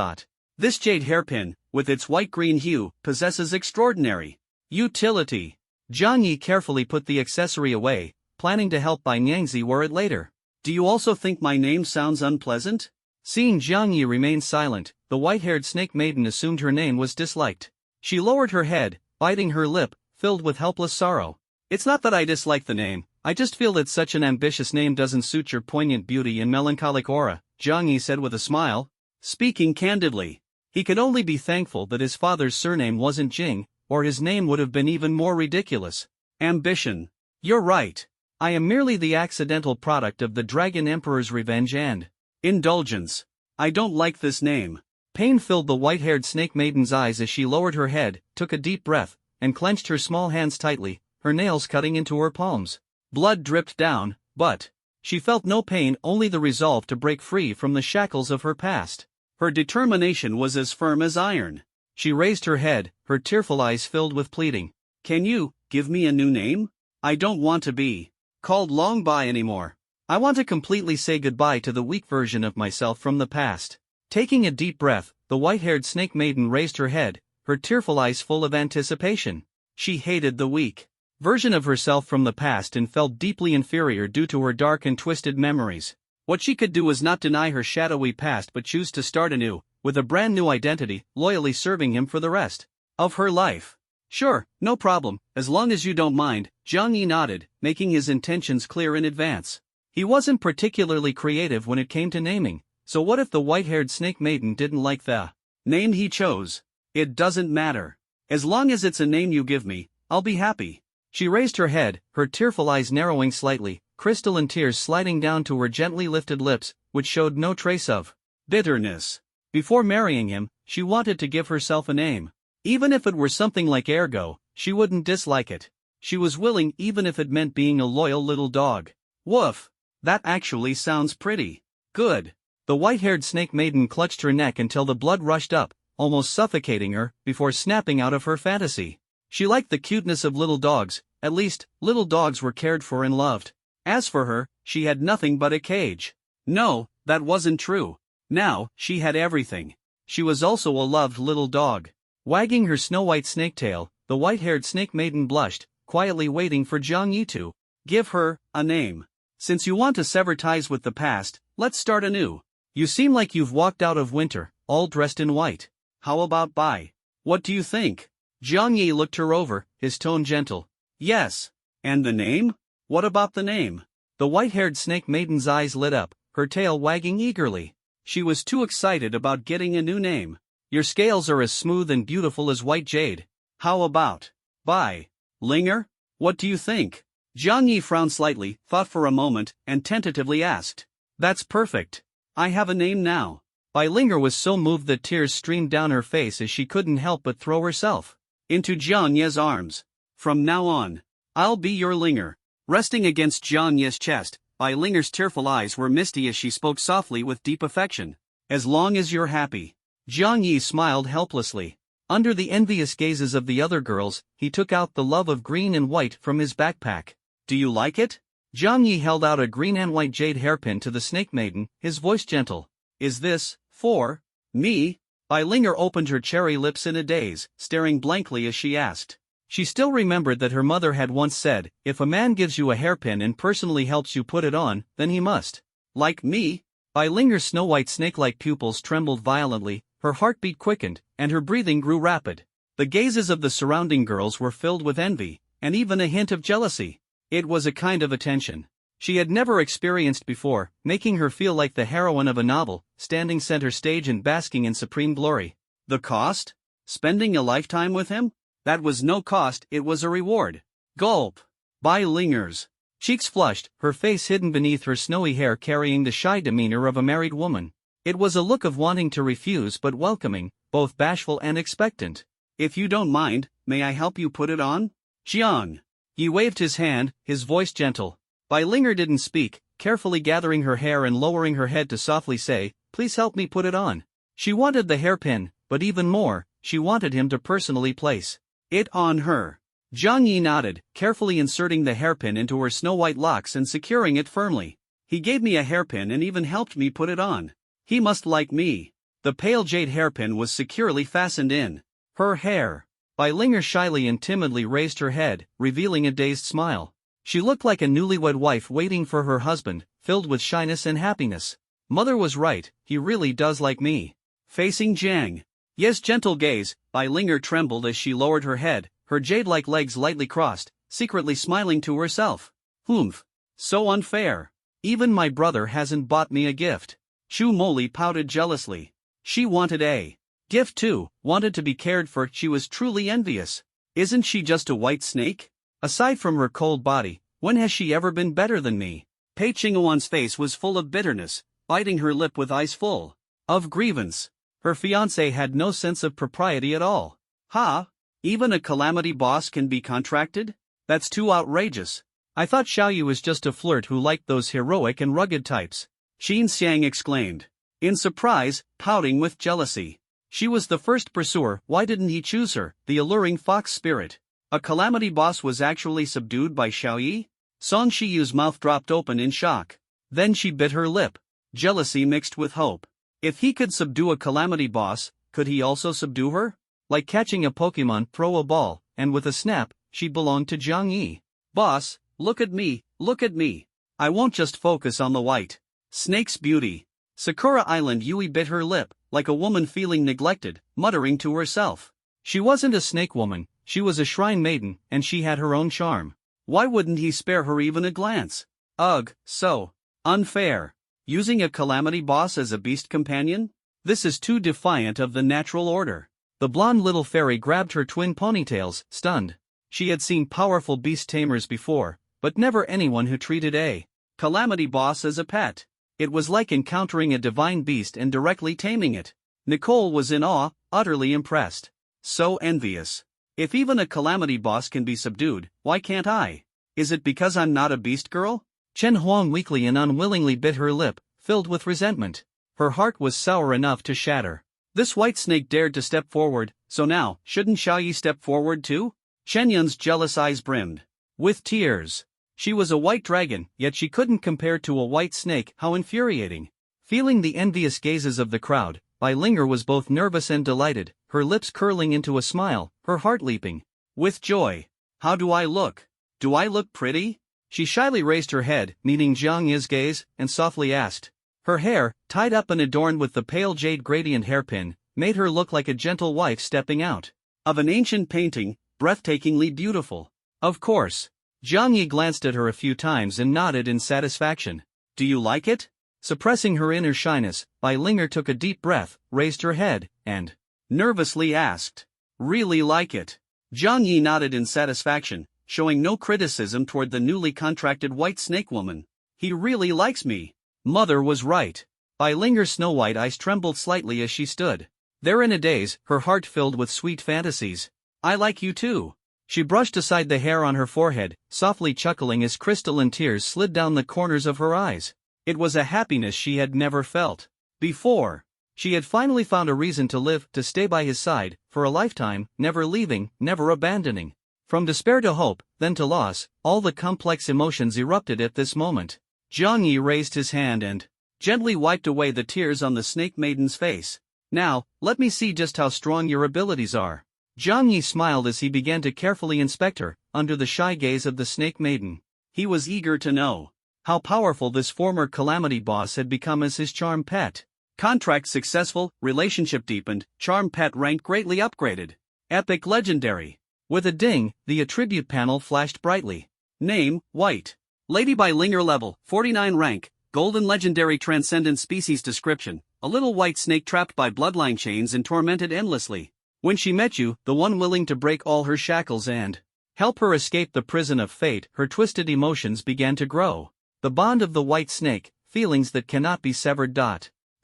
This jade hairpin, with its white-green hue, possesses extraordinary utility. Jiang Yi carefully put the accessory away, planning to help Bai Nyangzi wear it later. Do you also think my name sounds unpleasant? Seeing Jiang Yi remain silent, the white-haired snake maiden assumed her name was disliked. She lowered her head, biting her lip, filled with helpless sorrow. It's not that I dislike the name, I just feel that such an ambitious name doesn't suit your poignant beauty and melancholic aura, Jiang Yi said with a smile. Speaking candidly, he could only be thankful that his father's surname wasn't Jing, or his name would have been even more ridiculous. Ambition. You're right. I am merely the accidental product of the Dragon Emperor's revenge and indulgence. I don't like this name. Pain filled the white-haired snake maiden's eyes as she lowered her head, took a deep breath, and clenched her small hands tightly, her nails cutting into her palms. Blood dripped down, but she felt no pain, only the resolve to break free from the shackles of her past. Her determination was as firm as iron. She raised her head, her tearful eyes filled with pleading. Can you give me a new name? I don't want to be called Long Bai anymore. I want to completely say goodbye to the weak version of myself from the past. Taking a deep breath, the white-haired snake maiden raised her head, her tearful eyes full of anticipation. She hated the weak version of herself from the past and felt deeply inferior due to her dark and twisted memories. What she could do was not deny her shadowy past but choose to start anew, with a brand new identity, loyally serving him for the rest of her life. Sure, no problem, as long as you don't mind, Jiang Yi nodded, making his intentions clear in advance. He wasn't particularly creative when it came to naming, so what if the white-haired snake maiden didn't like the name he chose? It doesn't matter. As long as it's a name you give me, I'll be happy. She raised her head, her tearful eyes narrowing slightly, crystalline tears sliding down to her gently lifted lips, which showed no trace of bitterness. Before marrying him, she wanted to give herself a name. Even if it were something like Ergo, she wouldn't dislike it. She was willing even if it meant being a loyal little dog. Woof! That actually sounds pretty good. The white-haired snake maiden clutched her neck until the blood rushed up, almost suffocating her, before snapping out of her fantasy. She liked the cuteness of little dogs, at least, little dogs were cared for and loved. As for her, she had nothing but a cage. No, that wasn't true. Now, she had everything. She was also a loved little dog. Wagging her snow-white snake tail, the white-haired snake maiden blushed, quietly waiting for Jiang Yi to give her a name. Since you want to sever ties with the past, let's start anew. You seem like you've walked out of winter, all dressed in white. How about Bai? What do you think? Jiang Yi looked her over, his tone gentle. Yes. And the name? What about the name? The white-haired snake maiden's eyes lit up, her tail wagging eagerly. She was too excited about getting a new name. Your scales are as smooth and beautiful as white jade. How about Bai? Linger? What do you think? Jiang Yi frowned slightly, thought for a moment, and tentatively asked. That's perfect. I have a name now. Bai Linger was so moved that tears streamed down her face as she couldn't help but throw herself into Jiang Ye's arms. From now on, I'll be your Linger. Resting against Jiang Ye's chest, Bai Linger's tearful eyes were misty as she spoke softly with deep affection. As long as you're happy. Jiang Yi smiled helplessly. Under the envious gazes of the other girls, he took out the love of green and white from his backpack. Do you like it? Jiang Yi held out a green and white jade hairpin to the snake maiden, his voice gentle. Is this for me? Bai Linger opened her cherry lips in a daze, staring blankly as she asked. She still remembered that her mother had once said, if a man gives you a hairpin and personally helps you put it on, then he must like me. Bai Linger's snow-white snake-like pupils trembled violently, her heartbeat quickened, and her breathing grew rapid. The gazes of the surrounding girls were filled with envy, and even a hint of jealousy. It was a kind of attention she had never experienced before, making her feel like the heroine of a novel, standing center stage and basking in supreme glory. The cost? Spending a lifetime with him? That was no cost, it was a reward. Gulp. Bai Linger's Cheeks flushed, her face hidden beneath her snowy hair carrying the shy demeanor of a married woman. It was a look of wanting to refuse but welcoming, both bashful and expectant. "If you don't mind, may I help you put it on?" Jiang Yi waved his hand, his voice gentle. Bai Linger didn't speak, carefully gathering her hair and lowering her head to softly say, "Please help me put it on." She wanted the hairpin, but even more, she wanted him to personally place it on her. Jiang Yi nodded, carefully inserting the hairpin into her snow-white locks and securing it firmly. "He gave me a hairpin and even helped me put it on. He must like me." The pale jade hairpin was securely fastened in her hair. Bai Linger shyly and timidly raised her head, revealing a dazed smile. She looked like a newlywed wife waiting for her husband, filled with shyness and happiness. Mother was right, he really does like me. Facing Jiang Yi's gentle gaze, Bai Linger trembled as she lowered her head, her jade-like legs lightly crossed, secretly smiling to herself. "Humph. So unfair. Even my brother hasn't bought me a gift." Chu Moli pouted jealously. She wanted a gift too, wanted to be cared for. She was truly envious. Isn't she just a white snake? Aside from her cold body, when has she ever been better than me? Pei Qinghuan's face was full of bitterness, biting her lip with eyes full of grievance. Her fiancé had no sense of propriety at all. "Ha? Even a calamity boss can be contracted? That's too outrageous. I thought Xiaoyu was just a flirt who liked those heroic and rugged types," Qin Xiang exclaimed. In surprise, pouting with jealousy. She was the first pursuer, why didn't he choose her, the alluring fox spirit? A calamity boss was actually subdued by Xiaoyi? Song Shiyu's mouth dropped open in shock. Then she bit her lip. Jealousy mixed with hope. If he could subdue a calamity boss, could he also subdue her? Like catching a Pokemon, throw a ball, and with a snap, she belonged to Jiang Yi. "Boss, look at me, look at me. I won't just focus on the white snake's beauty." Sakura Island Yui bit her lip, like a woman feeling neglected, muttering to herself. She wasn't a snake woman, she was a shrine maiden, and she had her own charm. Why wouldn't he spare her even a glance? Ugh, so unfair. Using a calamity boss as a beast companion? This is too defiant of the natural order. The blonde little fairy grabbed her twin ponytails, stunned. She had seen powerful beast tamers before, but never anyone who treated a calamity boss as a pet. It was like encountering a divine beast and directly taming it. Nicole was in awe, utterly impressed. So envious. If even a calamity boss can be subdued, why can't I? Is it because I'm not a beast girl? Chen Huang weakly and unwillingly bit her lip, filled with resentment. Her heart was sour enough to shatter. This white snake dared to step forward, so now, shouldn't Xiaoyi step forward too? Chen Yun's jealous eyes brimmed with tears. She was a white dragon, yet she couldn't compare to a white snake. How infuriating. Feeling the envious gazes of the crowd, Bai Linger was both nervous and delighted, her lips curling into a smile, her heart leaping with joy. "How do I look? Do I look pretty?" She shyly raised her head, meeting Jiang Yi's gaze, and softly asked. Her hair, tied up and adorned with the pale jade gradient hairpin, made her look like a gentle wife stepping out of an ancient painting, breathtakingly beautiful. Of course. Jiang Yi glanced at her a few times and nodded in satisfaction. "Do you like it?" Suppressing her inner shyness, Bai Linger took a deep breath, raised her head, and nervously asked, "Really like it?" Jiang Yi nodded in satisfaction, showing no criticism toward the newly contracted white snake woman. "He really likes me. Mother was right." Bai Linger's snow-white eyes trembled slightly as she stood there in a daze, her heart filled with sweet fantasies. "I like you too." She brushed aside the hair on her forehead, softly chuckling as crystalline tears slid down the corners of her eyes. It was a happiness she had never felt before. She had finally found a reason to live, to stay by his side, for a lifetime, never leaving, never abandoning. From despair to hope, then to loss, all the complex emotions erupted at this moment. Jiang Yi raised his hand and gently wiped away the tears on the snake maiden's face. "Now, let me see just how strong your abilities are." Jiang Yi smiled as he began to carefully inspect her, under the shy gaze of the snake maiden. He was eager to know how powerful this former calamity boss had become as his charm pet. Contract successful, relationship deepened, charm pet rank greatly upgraded. Epic legendary. With a ding, the attribute panel flashed brightly. Name, White. Lady Bai Linger level, 49 rank, golden legendary transcendent species description, a little white snake trapped by bloodline chains and tormented endlessly. When she met you, the one willing to break all her shackles and Help her escape the prison of fate. Her twisted emotions began to grow. The bond of the white snake, feelings that cannot be severed.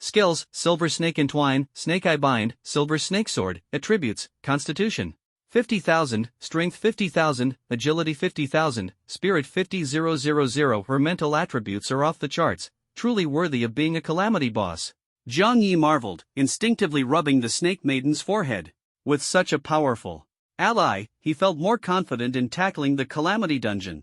Skills: silver snake entwine, snake eye bind, silver snake sword. Attributes: constitution 50,000, strength 50,000, agility 50,000, spirit 50,000. Her mental attributes are off the charts, truly worthy of being a calamity boss. Jiang Yi marveled, instinctively rubbing the snake maiden's forehead. With such a powerful ally, he felt more confident in tackling the calamity dungeon.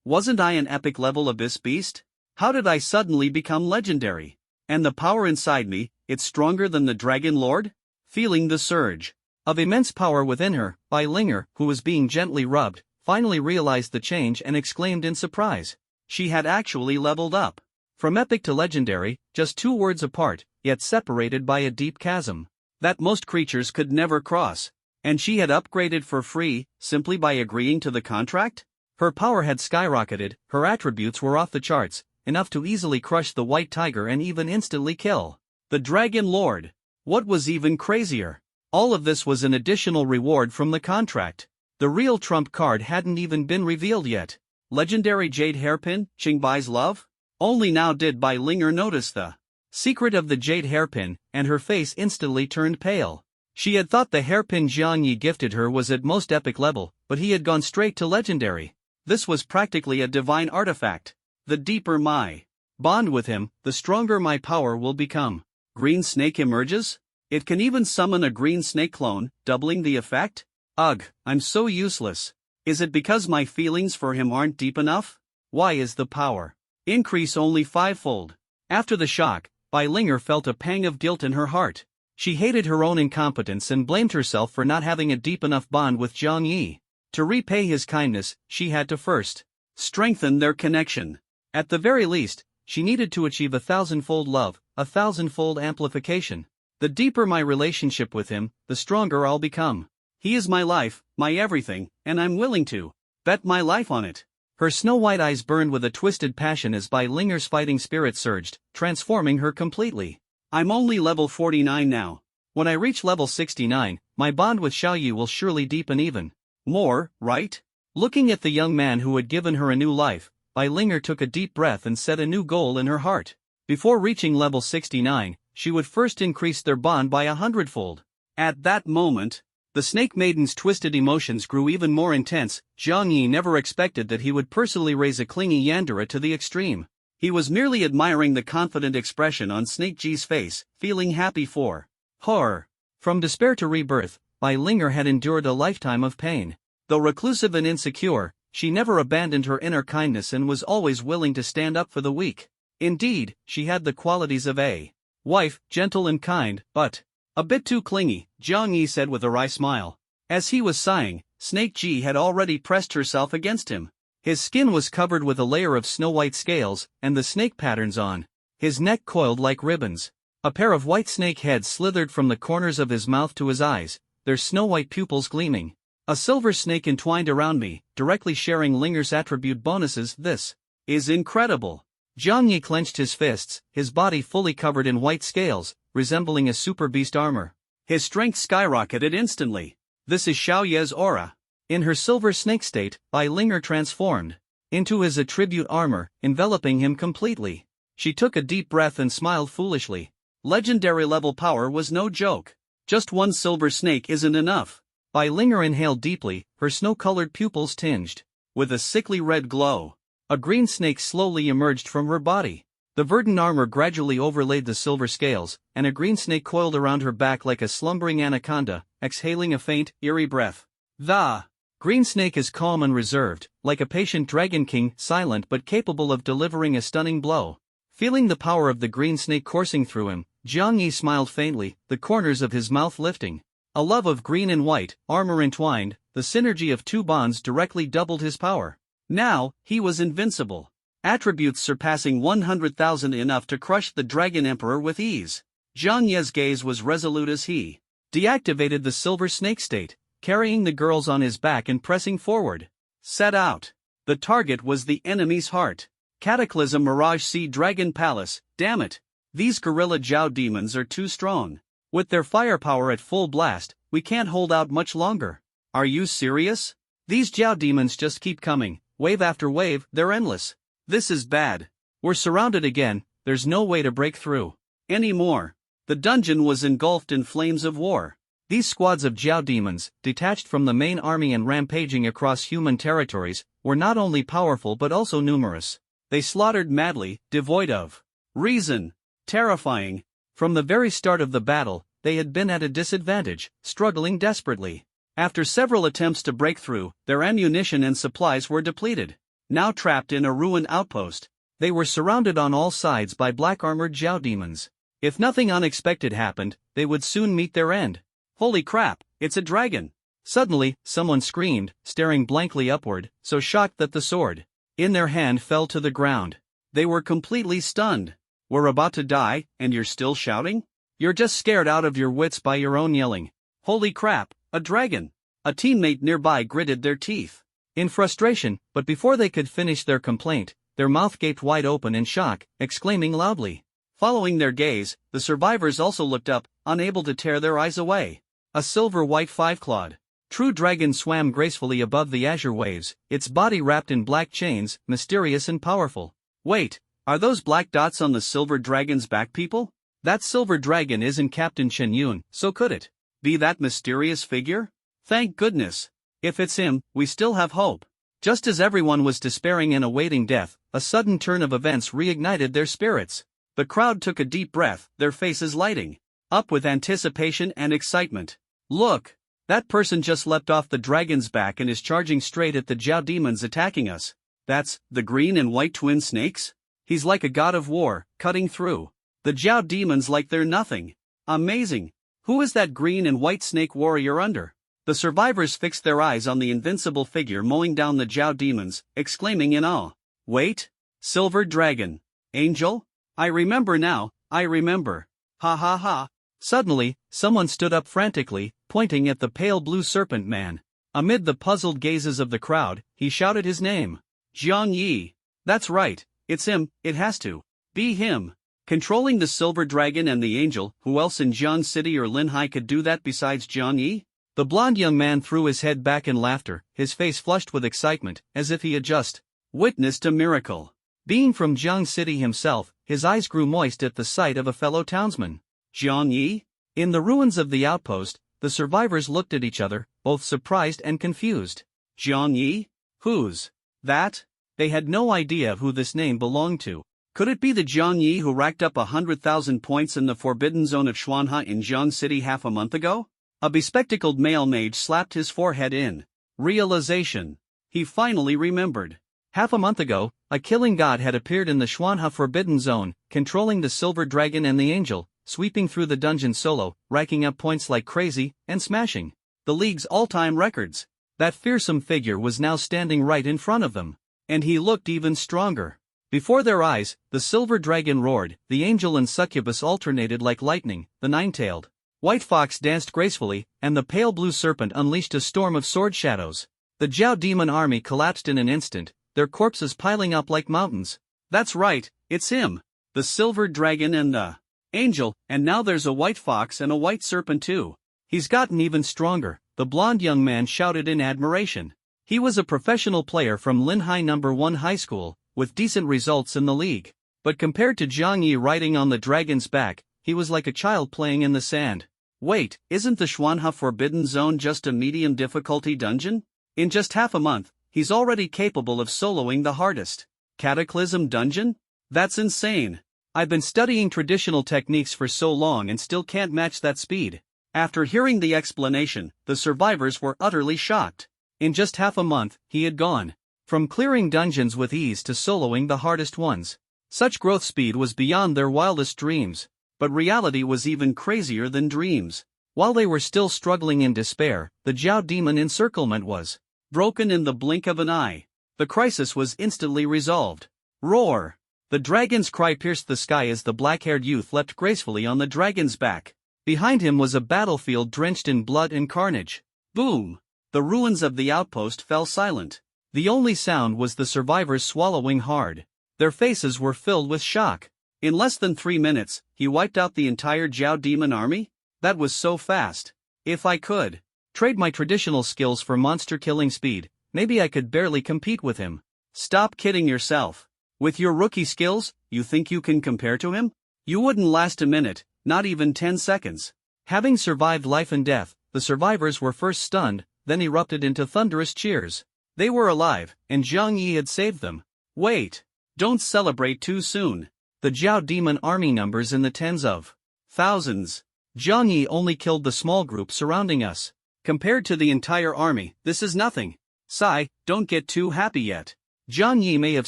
Wasn't I an epic level abyss beast? How did I suddenly become legendary? And the power inside me, it's stronger than the Dragon Lord? Feeling the surge of immense power within her, Bai Linger, who was being gently rubbed, finally realized the change and exclaimed in surprise. She had actually leveled up. From epic to legendary, just 2 words apart, yet separated by a deep chasm that most creatures could never cross. And she had upgraded for free, simply by agreeing to the contract? Her power had skyrocketed, her attributes were off the charts, enough to easily crush the white tiger and even instantly kill the Dragon Lord. What was even crazier? All of this was an additional reward from the contract. The real trump card hadn't even been revealed yet. Legendary Jade Hairpin, Qingbai's love? Only now did Bai Linger notice the secret of the jade hairpin, and her face instantly turned pale. She had thought the hairpin Jiang Yi gifted her was at most epic level, but he had gone straight to legendary. This was practically a divine artifact. The deeper my bond with him, the stronger my power will become. Green snake emerges? It can even summon a green snake clone, doubling the effect? Ugh, I'm so useless. Is it because my feelings for him aren't deep enough? Why is the power increase only 5-fold? After the shock, Bai Linger felt a pang of guilt in her heart. She hated her own incompetence and blamed herself for not having a deep enough bond with Jiang Yi. To repay his kindness, she had to first strengthen their connection. At the very least, she needed to achieve 1,000-fold love, 1,000-fold amplification. The deeper my relationship with him, the stronger I'll become. He is my life, my everything, and I'm willing to bet my life on it. Her snow-white eyes burned with a twisted passion as Bai Linger's fighting spirit surged, transforming her completely. I'm only level 49 now. When I reach level 69, my bond with Xiaoyu will surely deepen even more, right? Looking at the young man who had given her a new life, Bai Linger took a deep breath and set a new goal in her heart. Before reaching level 69, she would first increase their bond by 100-fold. At that moment, the Snake Maiden's twisted emotions grew even more intense. Jiang Yi never expected that he would personally raise a clingy Yandere to the extreme. He was merely admiring the confident expression on Snake Ji's face, feeling happy for her. From despair to rebirth, Bai Linger had endured a lifetime of pain. Though reclusive and insecure, she never abandoned her inner kindness and was always willing to stand up for the weak. Indeed, she had the qualities of a wife, gentle and kind, but a bit too clingy, Jiang Yi said with a wry smile. As he was sighing, Snake Ji had already pressed herself against him. His skin was covered with a layer of snow-white scales, and the snake patterns on his neck coiled like ribbons. A pair of white snake heads slithered from the corners of his mouth to his eyes, their snow-white pupils gleaming. A silver snake entwined around me, directly sharing Linger's attribute bonuses. This is incredible. Jiang Yi clenched his fists, his body fully covered in white scales, resembling a super beast armor. His strength skyrocketed instantly. This is Xiao Ye's aura. In her silver snake state, Bai Linger transformed into his attribute armor, enveloping him completely. She took a deep breath and smiled foolishly. Legendary level power was no joke. Just one silver snake isn't enough. Bai Linger inhaled deeply, her snow-colored pupils tinged with a sickly red glow. A green snake slowly emerged from her body. The verdant armor gradually overlaid the silver scales, and a green snake coiled around her back like a slumbering anaconda, exhaling a faint, eerie breath. The green snake is calm and reserved, like a patient dragon king, silent but capable of delivering a stunning blow. Feeling the power of the green snake coursing through him, Jiang Yi smiled faintly, the corners of his mouth lifting. A love of green and white, armor entwined, the synergy of two bonds directly doubled his power. Now, he was invincible. Attributes surpassing 100,000, enough to crush the Dragon Emperor with ease. Jiang Ye's gaze was resolute as he deactivated the silver snake state, carrying the girls on his back and pressing forward. Set out. The target was the enemy's heart. Cataclysm Mirage Sea Dragon Palace. Damn it. These gorilla Jiao demons are too strong. With their firepower at full blast, we can't hold out much longer. Are you serious? These Jiao demons just keep coming, wave after wave, they're endless. This is bad. We're surrounded again, there's no way to break through anymore. The dungeon was engulfed in flames of war. These squads of Jiao demons, detached from the main army and rampaging across human territories, were not only powerful but also numerous. They slaughtered madly, devoid of reason. Terrifying. From the very start of the battle, they had been at a disadvantage, struggling desperately. After several attempts to break through, their ammunition and supplies were depleted. Now trapped in a ruined outpost, they were surrounded on all sides by black-armored Jiao demons. If nothing unexpected happened, they would soon meet their end. Holy crap, it's a dragon! Suddenly, someone screamed, staring blankly upward, so shocked that the sword in their hand fell to the ground. They were completely stunned. We're about to die, and you're still shouting? You're just scared out of your wits by your own yelling. Holy crap, a dragon! A teammate nearby gritted their teeth in frustration, but before they could finish their complaint, their mouth gaped wide open in shock, exclaiming loudly. Following their gaze, the survivors also looked up, unable to tear their eyes away. A silver-white five-clawed true dragon swam gracefully above the azure waves, its body wrapped in black chains, mysterious and powerful. Wait, are those black dots on the silver dragon's back, people? That silver dragon isn't Captain Chen Yun, so could it be that mysterious figure? Thank goodness. If it's him, we still have hope. Just as everyone was despairing and awaiting death, a sudden turn of events reignited their spirits. The crowd took a deep breath, their faces lighting up with anticipation and excitement. Look! That person just leapt off the dragon's back and is charging straight at the Jiao demons attacking us. That's the green and white twin snakes? He's like a god of war, cutting through the Jiao demons like they're nothing. Amazing! Who is that green and white snake warrior under? The survivors fixed their eyes on the invincible figure mowing down the Jiao demons, exclaiming in awe. Wait! Silver dragon! Angel? I remember now, I remember. Ha ha ha! Suddenly, someone stood up frantically, pointing at the pale blue serpent man. Amid the puzzled gazes of the crowd, he shouted his name. Jiang Yi. That's right, it's him, it has to be him. Controlling the silver dragon and the angel, who else in Jiang City or Linhai could do that besides Jiang Yi? The blond young man threw his head back in laughter, his face flushed with excitement, as if he had just witnessed a miracle. Being from Jiang City himself, his eyes grew moist at the sight of a fellow townsman. Jiang Yi? In the ruins of the outpost, the survivors looked at each other, both surprised and confused. Jiang Yi? Who's that? They had no idea who this name belonged to. Could it be the Jiang Yi who racked up 100,000 points in the forbidden zone of Xuanha in Jiang City half a month ago? A bespectacled male mage slapped his forehead in realization. He finally remembered. Half a month ago, a killing god had appeared in the Xuanha forbidden zone, controlling the silver dragon and the angel, sweeping through the dungeon solo, racking up points like crazy, and smashing the league's all-time records. That fearsome figure was now standing right in front of them. And he looked even stronger. Before their eyes, the silver dragon roared, the angel and succubus alternated like lightning, the nine-tailed white fox danced gracefully, and the pale blue serpent unleashed a storm of sword shadows. The Jiao demon army collapsed in an instant, their corpses piling up like mountains. That's right, it's him. The silver dragon and the angel, and now there's a white fox and a white serpent too. He's gotten even stronger, the blond young man shouted in admiration. He was a professional player from Linhai No. 1 High School, with decent results in the league. But compared to Jiang Yi riding on the dragon's back, he was like a child playing in the sand. Wait, isn't the Xuanha Forbidden Zone just a medium difficulty dungeon? In just half a month, he's already capable of soloing the hardest Cataclysm dungeon? That's insane. I've been studying traditional techniques for so long and still can't match that speed. After hearing the explanation, the survivors were utterly shocked. In just half a month, he had gone from clearing dungeons with ease to soloing the hardest ones. Such growth speed was beyond their wildest dreams. But reality was even crazier than dreams. While they were still struggling in despair, the Jiao demon encirclement was broken in the blink of an eye. The crisis was instantly resolved. Roar! The dragon's cry pierced the sky as the black-haired youth leapt gracefully on the dragon's back. Behind him was a battlefield drenched in blood and carnage. Boom! The ruins of the outpost fell silent. The only sound was the survivors swallowing hard. Their faces were filled with shock. In less than 3 minutes, he wiped out the entire Jiao demon army? That was so fast. If I could Trade my traditional skills for monster-killing speed, maybe I could barely compete with him. Stop kidding yourself. With your rookie skills, you think you can compare to him? You wouldn't last a minute, not even 10 seconds. Having survived life and death, the survivors were first stunned, then erupted into thunderous cheers. They were alive, and Zhang Yi had saved them. Wait! Don't celebrate too soon. The Zhao demon army numbers in the tens of thousands. Zhang Yi only killed the small group surrounding us. Compared to the entire army, this is nothing. Sigh, don't get too happy yet. Zhang Yi may have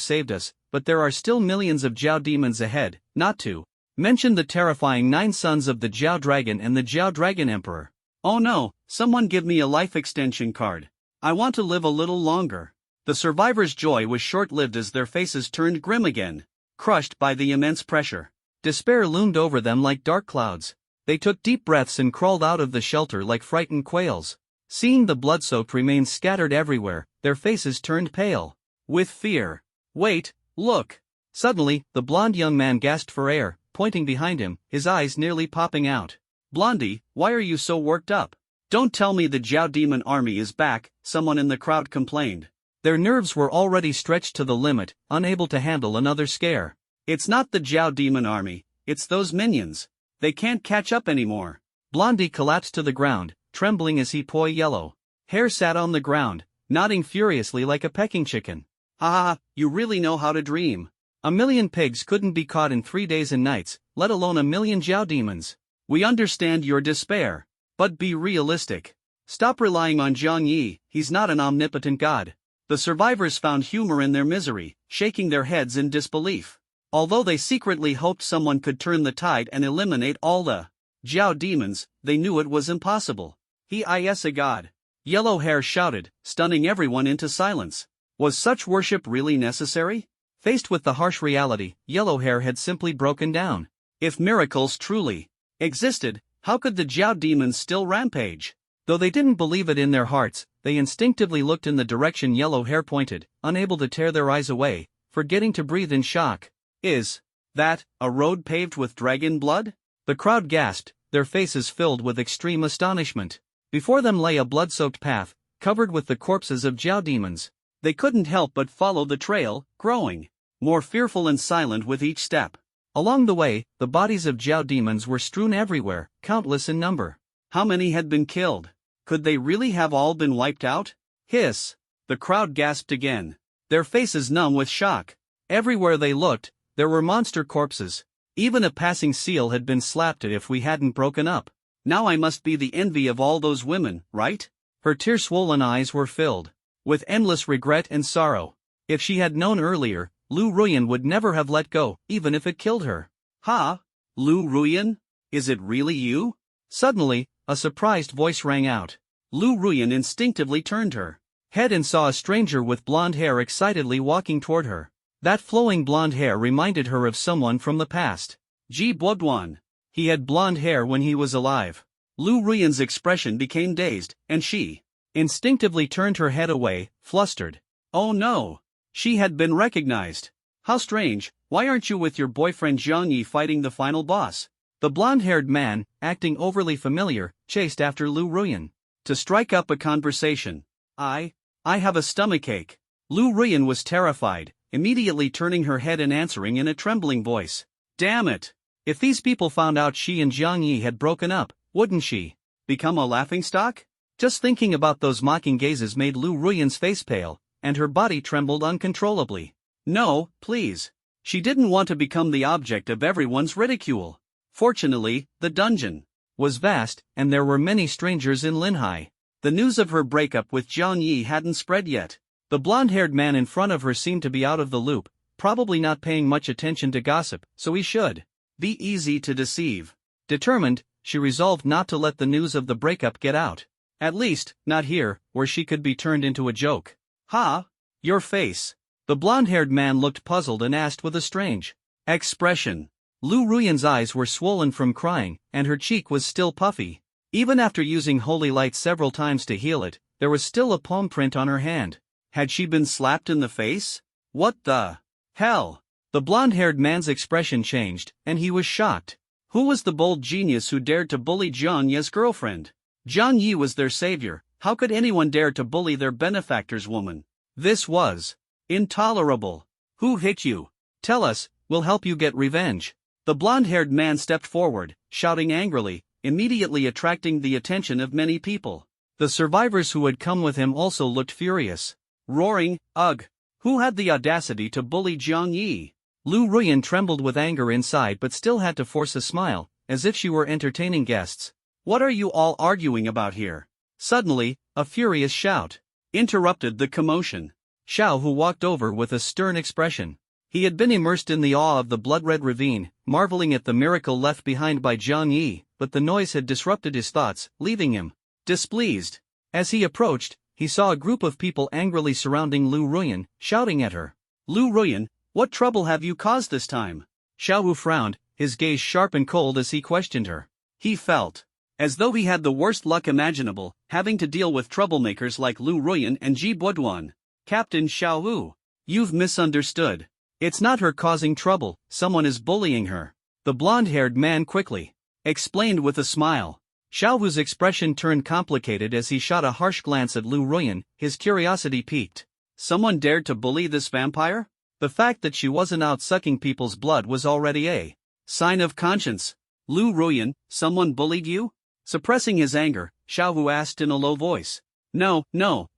saved us, but there are still millions of Zhao demons ahead, not to mention the terrifying 9 sons of the Zhao Dragon and the Zhao Dragon Emperor. Oh no, someone give me a life extension card. I want to live a little longer. The survivors' joy was short-lived as their faces turned grim again. Crushed by the immense pressure, despair loomed over them like dark clouds. They took deep breaths and crawled out of the shelter like frightened quails. Seeing the blood-soaked remains scattered everywhere, their faces turned pale with fear. Wait, look! Suddenly, the blonde young man gasped for air, pointing behind him, his eyes nearly popping out. Blondie, why are you so worked up? Don't tell me the Zhao demon army is back, someone in the crowd complained. Their nerves were already stretched to the limit, unable to handle another scare. It's not the Zhao demon army, it's those minions. They can't catch up anymore. Blondie collapsed to the ground, trembling as he poi yellow. Hair sat on the ground, nodding furiously like a pecking chicken. Ha, you really know how to dream. A million pigs couldn't be caught in 3 days and nights, let alone a million Zhao demons. We understand your despair. But be realistic. Stop relying on Zhang Yi, he's not an omnipotent god. The survivors found humor in their misery, shaking their heads in disbelief. Although they secretly hoped someone could turn the tide and eliminate all the Zhao demons, they knew it was impossible. He is a god. Yellow Hair shouted, stunning everyone into silence. Was such worship really necessary? Faced with the harsh reality, Yellow Hair had simply broken down. If miracles truly existed, how could the Zhao demons still rampage? Though they didn't believe it in their hearts, they instinctively looked in the direction Yellow Hair pointed, unable to tear their eyes away, forgetting to breathe in shock. Is that a road paved with dragon blood? The crowd gasped, their faces filled with extreme astonishment. Before them lay a blood-soaked path, covered with the corpses of Zhao demons. They couldn't help but follow the trail, growing more fearful and silent with each step. Along the way, the bodies of Zhao demons were strewn everywhere, countless in number. How many had been killed? Could they really have all been wiped out? Hiss! The crowd gasped again, their faces numb with shock. Everywhere they looked, there were monster corpses. Even a passing seal had been slapped at if we hadn't broken up. Now I must be the envy of all those women, right? Her tear-swollen eyes were filled with endless regret and sorrow. If she had known earlier, Lu Ruyan would never have let go, even if it killed her. Ha! Lu Ruyan? Is it really you? Suddenly, a surprised voice rang out. Lu Ruyan instinctively turned her head and saw a stranger with blonde hair excitedly walking toward her. That flowing blonde hair reminded her of someone from the past. Ji Boduan. He had blonde hair when he was alive. Lu Ruyan's expression became dazed, and she instinctively turned her head away, flustered. Oh no! She had been recognized. How strange, why aren't you with your boyfriend Zhang Yi fighting the final boss? The blonde-haired man, acting overly familiar, chased after Lu Ruyan to strike up a conversation. I have a stomachache. Lu Ruyan was terrified, immediately turning her head and answering in a trembling voice. Damn it! If these people found out she and Zhang Yi had broken up, wouldn't she become a laughingstock? Just thinking about those mocking gazes made Lu Ruyan's face pale, and her body trembled uncontrollably. No, please. She didn't want to become the object of everyone's ridicule. Fortunately, the dungeon was vast, and there were many strangers in Linhai. The news of her breakup with Zhang Yi hadn't spread yet. The blonde-haired man in front of her seemed to be out of the loop, probably not paying much attention to gossip, so he should be easy to deceive. Determined, she resolved not to let the news of the breakup get out. At least, not here, where she could be turned into a joke. Ha! Your face. The blonde-haired man looked puzzled and asked with a strange expression. Lu Ruyan's eyes were swollen from crying, and her cheek was still puffy. Even after using holy light several times to heal it, there was still a palm print on her hand. Had she been slapped in the face? What the hell? The blonde-haired man's expression changed, and he was shocked. Who was the bold genius who dared to bully Zhang Yi's girlfriend? Jiang Yi was their savior, how could anyone dare to bully their benefactor's woman? This was intolerable. Who hit you? Tell us, we'll help you get revenge. The blonde-haired man stepped forward, shouting angrily, immediately attracting the attention of many people. The survivors who had come with him also looked furious, roaring, "Ugh! Who had the audacity to bully Jiang Yi?" Lu Ruyan trembled with anger inside but still had to force a smile, as if she were entertaining guests. "What are you all arguing about here?" Suddenly, a furious shout interrupted the commotion. Xiao Hu walked over with a stern expression. He had been immersed in the awe of the blood-red ravine, marveling at the miracle left behind by Jiang Yi, but the noise had disrupted his thoughts, leaving him displeased. As he approached, he saw a group of people angrily surrounding Lu Ruyan, shouting at her. "Lu Ruyan, what trouble have you caused this time?" Xiao Hu frowned, his gaze sharp and cold as he questioned her. He felt as though he had the worst luck imaginable, having to deal with troublemakers like Lu Ruyan and Ji Buoduan. "Captain Xiao Hu, you've misunderstood. It's not her causing trouble, someone is bullying her," the blonde-haired man quickly explained with a smile. Xiao Hu's expression turned complicated as he shot a harsh glance at Lu Ruyan, his curiosity piqued. Someone dared to bully this vampire? The fact that she wasn't out sucking people's blood was already a sign of conscience. "Lu Ruyan, someone bullied you?" Suppressing his anger, Xiao Hu asked in a low voice. No,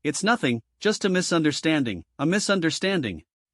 it's nothing, just a misunderstanding,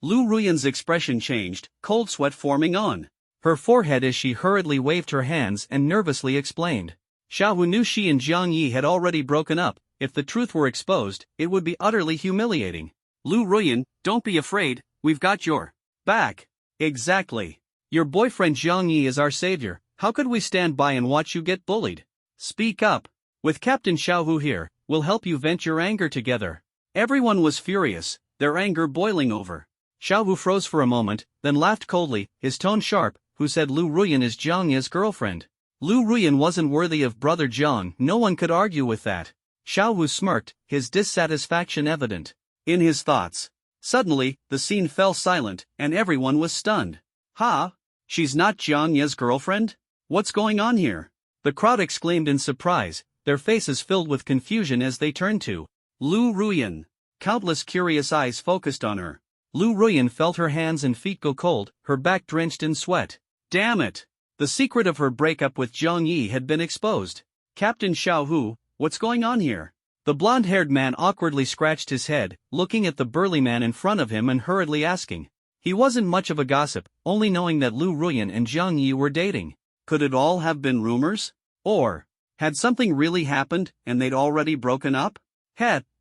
Lu Ruyan's expression changed, cold sweat forming on her forehead as she hurriedly waved her hands and nervously explained. Xiao Hu knew she and Jiang Yi had already broken up. If the truth were exposed, it would be utterly humiliating. "Lu Ruyan, don't be afraid, we've got your back." "Exactly. Your boyfriend Jiang Yi is our savior, how could we stand by and watch you get bullied? Speak up. With Captain Xiao Hu here, we'll help you vent your anger together." Everyone was furious, their anger boiling over. Xiao Hu froze for a moment, then laughed coldly, his tone sharp. "Who said Lu Ruyan is Jiang Yi's girlfriend? Lu Ruyan wasn't worthy of brother Jiang, no one could argue with that." Xiao Hu smirked, his dissatisfaction evident in his thoughts. Suddenly, the scene fell silent, and everyone was stunned. "Ha? She's not Jiang Yi's girlfriend? What's going on here?" The crowd exclaimed in surprise, their faces filled with confusion as they turned to Lu Ruyan. Countless curious eyes focused on her. Lu Ruyan felt her hands and feet go cold, her back drenched in sweat. Damn it! The secret of her breakup with Jiang Yi had been exposed. "Captain Xiao Hu, what's going on here?" The blonde-haired man awkwardly scratched his head, looking at the burly man in front of him and hurriedly asking. He wasn't much of a gossip, only knowing that Lu Ruyan and Jiang Yi were dating. Could it all have been rumors? Or had something really happened and they'd already broken up?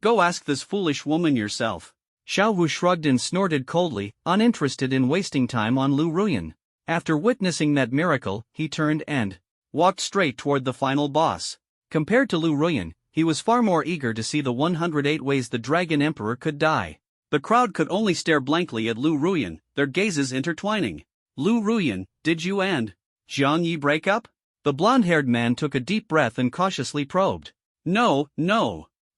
Go ask this foolish woman yourself. Xiao Hu shrugged and snorted coldly, uninterested in wasting time on Lu Ruyan. After witnessing that miracle, he turned and walked straight toward the final boss. Compared to Lu Ruyan, he was far more eager to see the 108 ways the Dragon Emperor could die. The crowd could only stare blankly at Lu Ruyan, their gazes intertwining. "Lu Ruyan, did you and Jiang Yi break up?" The blonde-haired man took a deep breath and cautiously probed. No.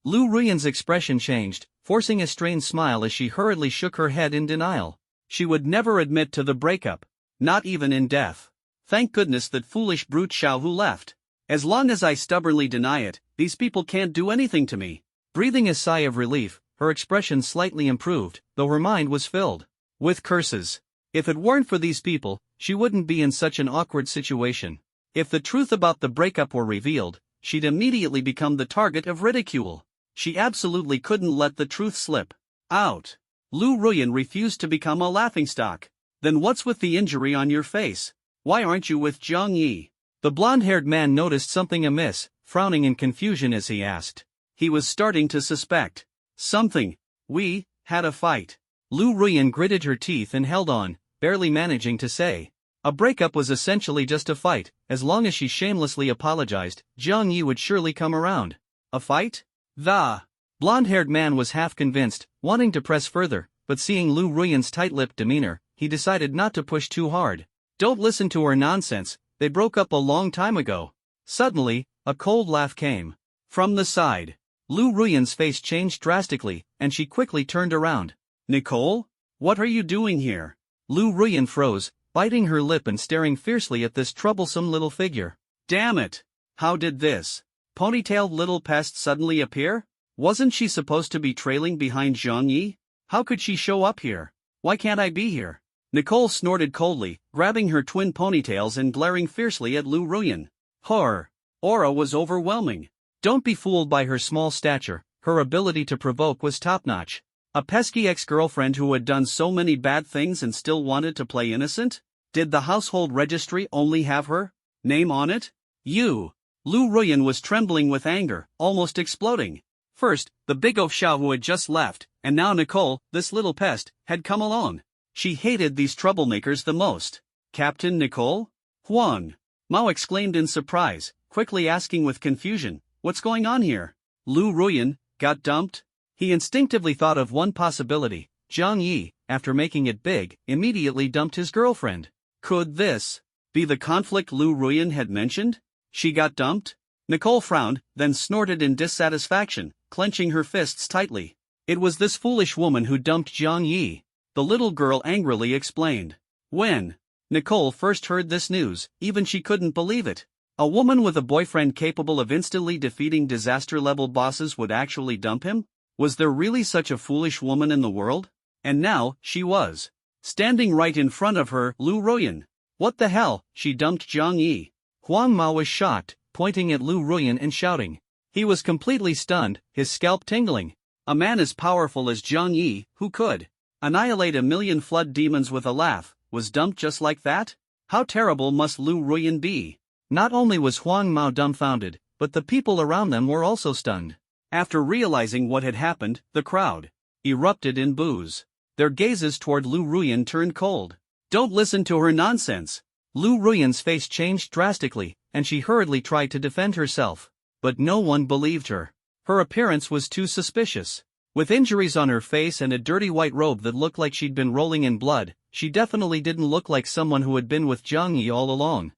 Lu Ruyan's expression changed, forcing a strained smile as she hurriedly shook her head in denial. She would never admit to the breakup. Not even in death. Thank goodness that foolish brute Xiao Hu left. As long as I stubbornly deny it, these people can't do anything to me. Breathing a sigh of relief, her expression slightly improved, though her mind was filled with curses. If it weren't for these people, she wouldn't be in such an awkward situation. If the truth about the breakup were revealed, she'd immediately become the target of ridicule. She absolutely couldn't let the truth slip out. Lu Ruyan refused to become a laughingstock. Then what's with the injury on your face? Why aren't you with Jiang Yi? The blonde-haired man noticed something amiss, frowning in confusion as he asked. He was starting to suspect something. "We had a fight." Lu Ruyan gritted her teeth and held on, barely managing to say. A breakup was essentially just a fight. As long as she shamelessly apologized, Jiang Yi would surely come around. A fight? The blonde-haired man was half convinced, wanting to press further, but seeing Lu Ruyan's tight-lipped demeanor, he decided not to push too hard. Don't listen to her nonsense, they broke up a long time ago. Suddenly, a cold laugh came from the side. Lu Ruyan's face changed drastically, and she quickly turned around. "Nicole? What are you doing here?" Lu Ruyan froze, biting her lip and staring fiercely at this troublesome little figure. Damn it! How did this ponytailed little pest suddenly appear? Wasn't she supposed to be trailing behind Zhang Yi? How could she show up here? Why can't I be here? Nicole snorted coldly, grabbing her twin ponytails and glaring fiercely at Lu Ruyan. Her aura was overwhelming. Don't be fooled by her small stature, her ability to provoke was top-notch. A pesky ex-girlfriend who had done so many bad things and still wanted to play innocent? Did the household registry only have her name on it? You. Lu Ruyan was trembling with anger, almost exploding. First, the big Xiao who had just left, and now Nicole, this little pest, had come along. She hated these troublemakers the most. Captain Nicole? Huang. Mao exclaimed in surprise, quickly asking with confusion, what's going on here? Lu Ruyan got dumped? He instinctively thought of one possibility. Zhang Yi, after making it big, immediately dumped his girlfriend. Could this be the conflict Lu Ruyan had mentioned? She got dumped? Nicole frowned, then snorted in dissatisfaction, clenching her fists tightly. It was this foolish woman who dumped Zhang Yi. The little girl angrily explained. When Nicole first heard this news, even she couldn't believe it. A woman with a boyfriend capable of instantly defeating disaster-level bosses would actually dump him? Was there really such a foolish woman in the world? And now, she was standing right in front of her, Lu Ruyan. What the hell, she dumped Zhang Yi. Huang Mao was shocked, pointing at Lu Ruyan and shouting. He was completely stunned, his scalp tingling. A man as powerful as Zhang Yi, who could annihilate 1,000,000 flood demons with a laugh, was dumped just like that? How terrible must Lu Ruyan be? Not only was Huang Mao dumbfounded, but the people around them were also stunned. After realizing what had happened, the crowd erupted in boos. Their gazes toward Lu Ruyan turned cold. Don't listen to her nonsense. Lu Ruyan's face changed drastically, and she hurriedly tried to defend herself. But no one believed her. Her appearance was too suspicious. With injuries on her face and a dirty white robe that looked like she'd been rolling in blood, she definitely didn't look like someone who had been with Zhang Yi all along.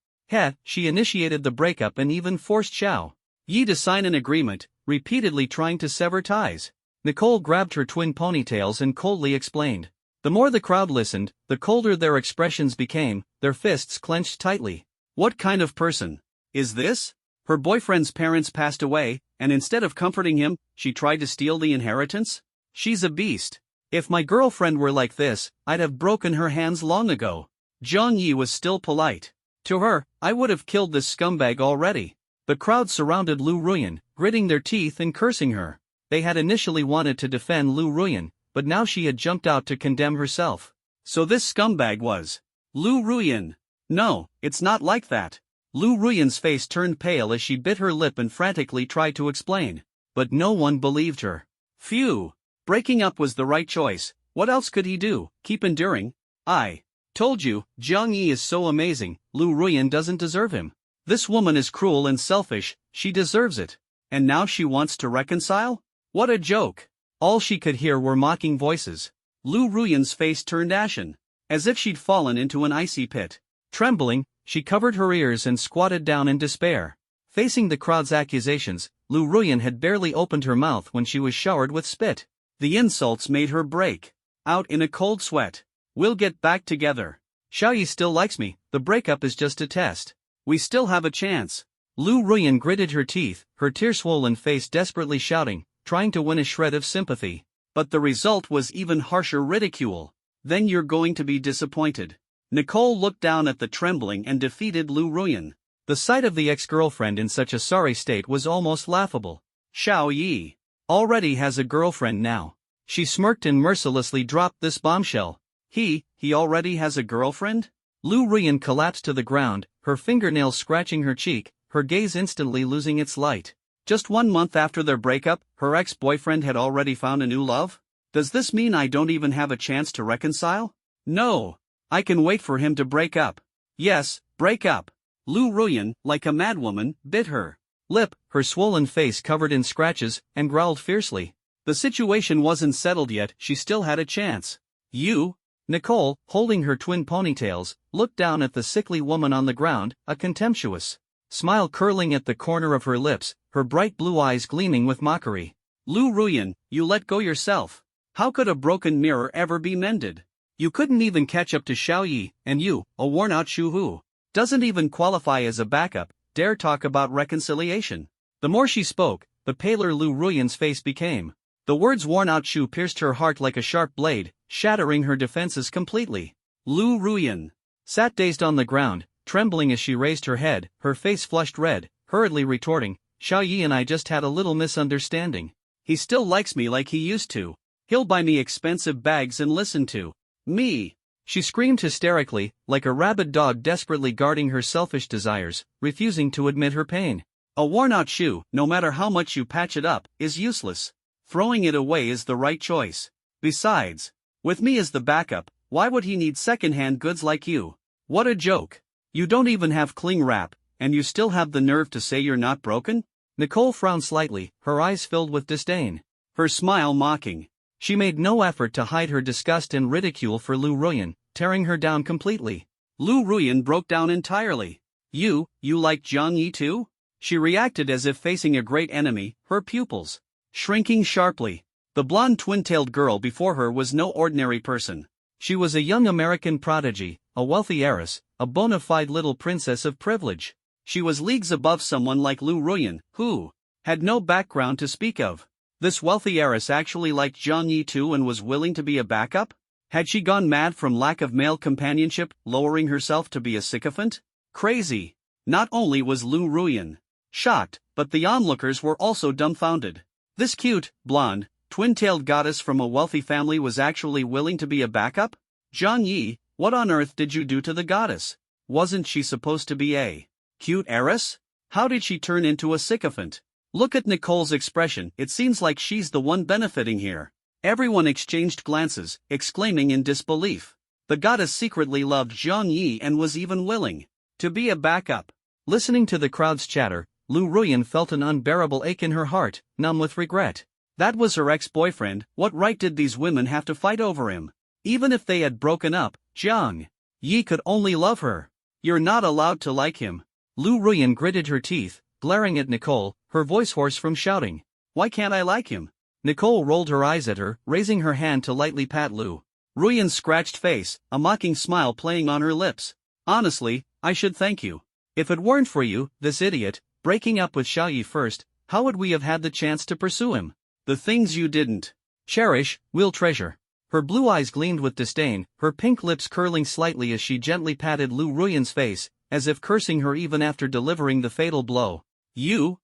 She initiated the breakup and even forced Xiao Yi to sign an agreement, repeatedly trying to sever ties. Nicole grabbed her twin ponytails and coldly explained. The more the crowd listened, the colder their expressions became, their fists clenched tightly. What kind of person is this? Her boyfriend's parents passed away, and instead of comforting him, she tried to steal the inheritance? She's a beast. If my girlfriend were like this, I'd have broken her hands long ago. Zhang Yi was still polite. To her, I would have killed this scumbag already. The crowd surrounded Lu Ruyan, gritting their teeth and cursing her. They had initially wanted to defend Lu Ruyan, but now she had jumped out to condemn herself. So this scumbag was Lu Ruyan. No, it's not like that. Lu Ruyan's face turned pale as she bit her lip and frantically tried to explain. But no one believed her. Phew. Breaking up was the right choice. What else could he do? Keep enduring? I told you, Zhang Yi is so amazing, Lu Ruyan doesn't deserve him. This woman is cruel and selfish, she deserves it. And now she wants to reconcile? What a joke. All she could hear were mocking voices. Lu Ruyan's face turned ashen, as if she'd fallen into an icy pit. Trembling, she covered her ears and squatted down in despair. Facing the crowd's accusations, Lu Ruyan had barely opened her mouth when she was showered with spit. The insults made her break out in a cold sweat. We'll get back together. Xiao Yi still likes me, the breakup is just a test. We still have a chance. Lu Ruyan gritted her teeth, her tear-swollen face desperately shouting, trying to win a shred of sympathy. But the result was even harsher ridicule. Then you're going to be disappointed. Nicole looked down at the trembling and defeated Lu Ruyan. The sight of the ex-girlfriend in such a sorry state was almost laughable. Xiao Yi already has a girlfriend now. She smirked and mercilessly dropped this bombshell. He already has a girlfriend? Lu Ruyan collapsed to the ground, her fingernails scratching her cheek, her gaze instantly losing its light. Just 1 month after their breakup, her ex-boyfriend had already found a new love? Does this mean I don't even have a chance to reconcile? No. I can wait for him to break up. Yes, break up. Lu Ruyan, like a madwoman, bit her lip, her swollen face covered in scratches, and growled fiercely. The situation wasn't settled yet, she still had a chance. You? Nicole, holding her twin ponytails, looked down at the sickly woman on the ground, a contemptuous smile curling at the corner of her lips, her bright blue eyes gleaming with mockery. Lu Ruyan, you let go yourself. How could a broken mirror ever be mended? You couldn't even catch up to Xiao Yi, and you, a worn-out Shu Hu, doesn't even qualify as a backup, dare talk about reconciliation. The more she spoke, the paler Lu Ruyan's face became. The words worn-out shoe pierced her heart like a sharp blade, shattering her defenses completely. Lu Ruyan sat dazed on the ground, trembling as she raised her head, her face flushed red, hurriedly retorting, Xiao Yi and I just had a little misunderstanding. He still likes me like he used to. He'll buy me expensive bags and listen to me. She screamed hysterically, like a rabid dog desperately guarding her selfish desires, refusing to admit her pain. A worn-out shoe, no matter how much you patch it up, is useless. Throwing it away is the right choice. Besides, with me as the backup, why would he need second-hand goods like you? What a joke. You don't even have cling wrap, and you still have the nerve to say you're not broken? Nicole frowned slightly, her eyes filled with disdain. Her smile mocking. She made no effort to hide her disgust and ridicule for Lu Ruyan, tearing her down completely. Lu Ruyan broke down entirely. You like Jiang Yi too? She reacted as if facing a great enemy, her pupils shrinking sharply. The blonde twin-tailed girl before her was no ordinary person. She was a young American prodigy, a wealthy heiress, a bona fide little princess of privilege. She was leagues above someone like Lu Ruyan, who had no background to speak of. This wealthy heiress actually liked Jiang Yi too and was willing to be a backup? Had she gone mad from lack of male companionship, lowering herself to be a sycophant? Crazy. Not only was Lu Ruyan shocked, but the onlookers were also dumbfounded. This cute, blonde, twin-tailed goddess from a wealthy family was actually willing to be a backup? Jiang Yi, what on earth did you do to the goddess? Wasn't she supposed to be a cute heiress? How did she turn into a sycophant? Look at Nicole's expression, it seems like she's the one benefiting here. Everyone exchanged glances, exclaiming in disbelief. The goddess secretly loved Jiang Yi and was even willing to be a backup. Listening to the crowd's chatter, Lu Ruyan felt an unbearable ache in her heart, numb with regret. That was her ex-boyfriend, what right did these women have to fight over him? Even if they had broken up, Jiang Yi could only love her. You're not allowed to like him. Lu Ruyan gritted her teeth, glaring at Nicole, her voice hoarse from shouting. Why can't I like him? Nicole rolled her eyes at her, raising her hand to lightly pat Lu Ruyan's scratched face, a mocking smile playing on her lips. Honestly, I should thank you. If it weren't for you, this idiot, breaking up with Xiao Yi first, how would we have had the chance to pursue him? The things you didn't cherish, we'll treasure. Her blue eyes gleamed with disdain, her pink lips curling slightly as she gently patted Lu Ruyan's face, as if cursing her even after delivering the fatal blow. You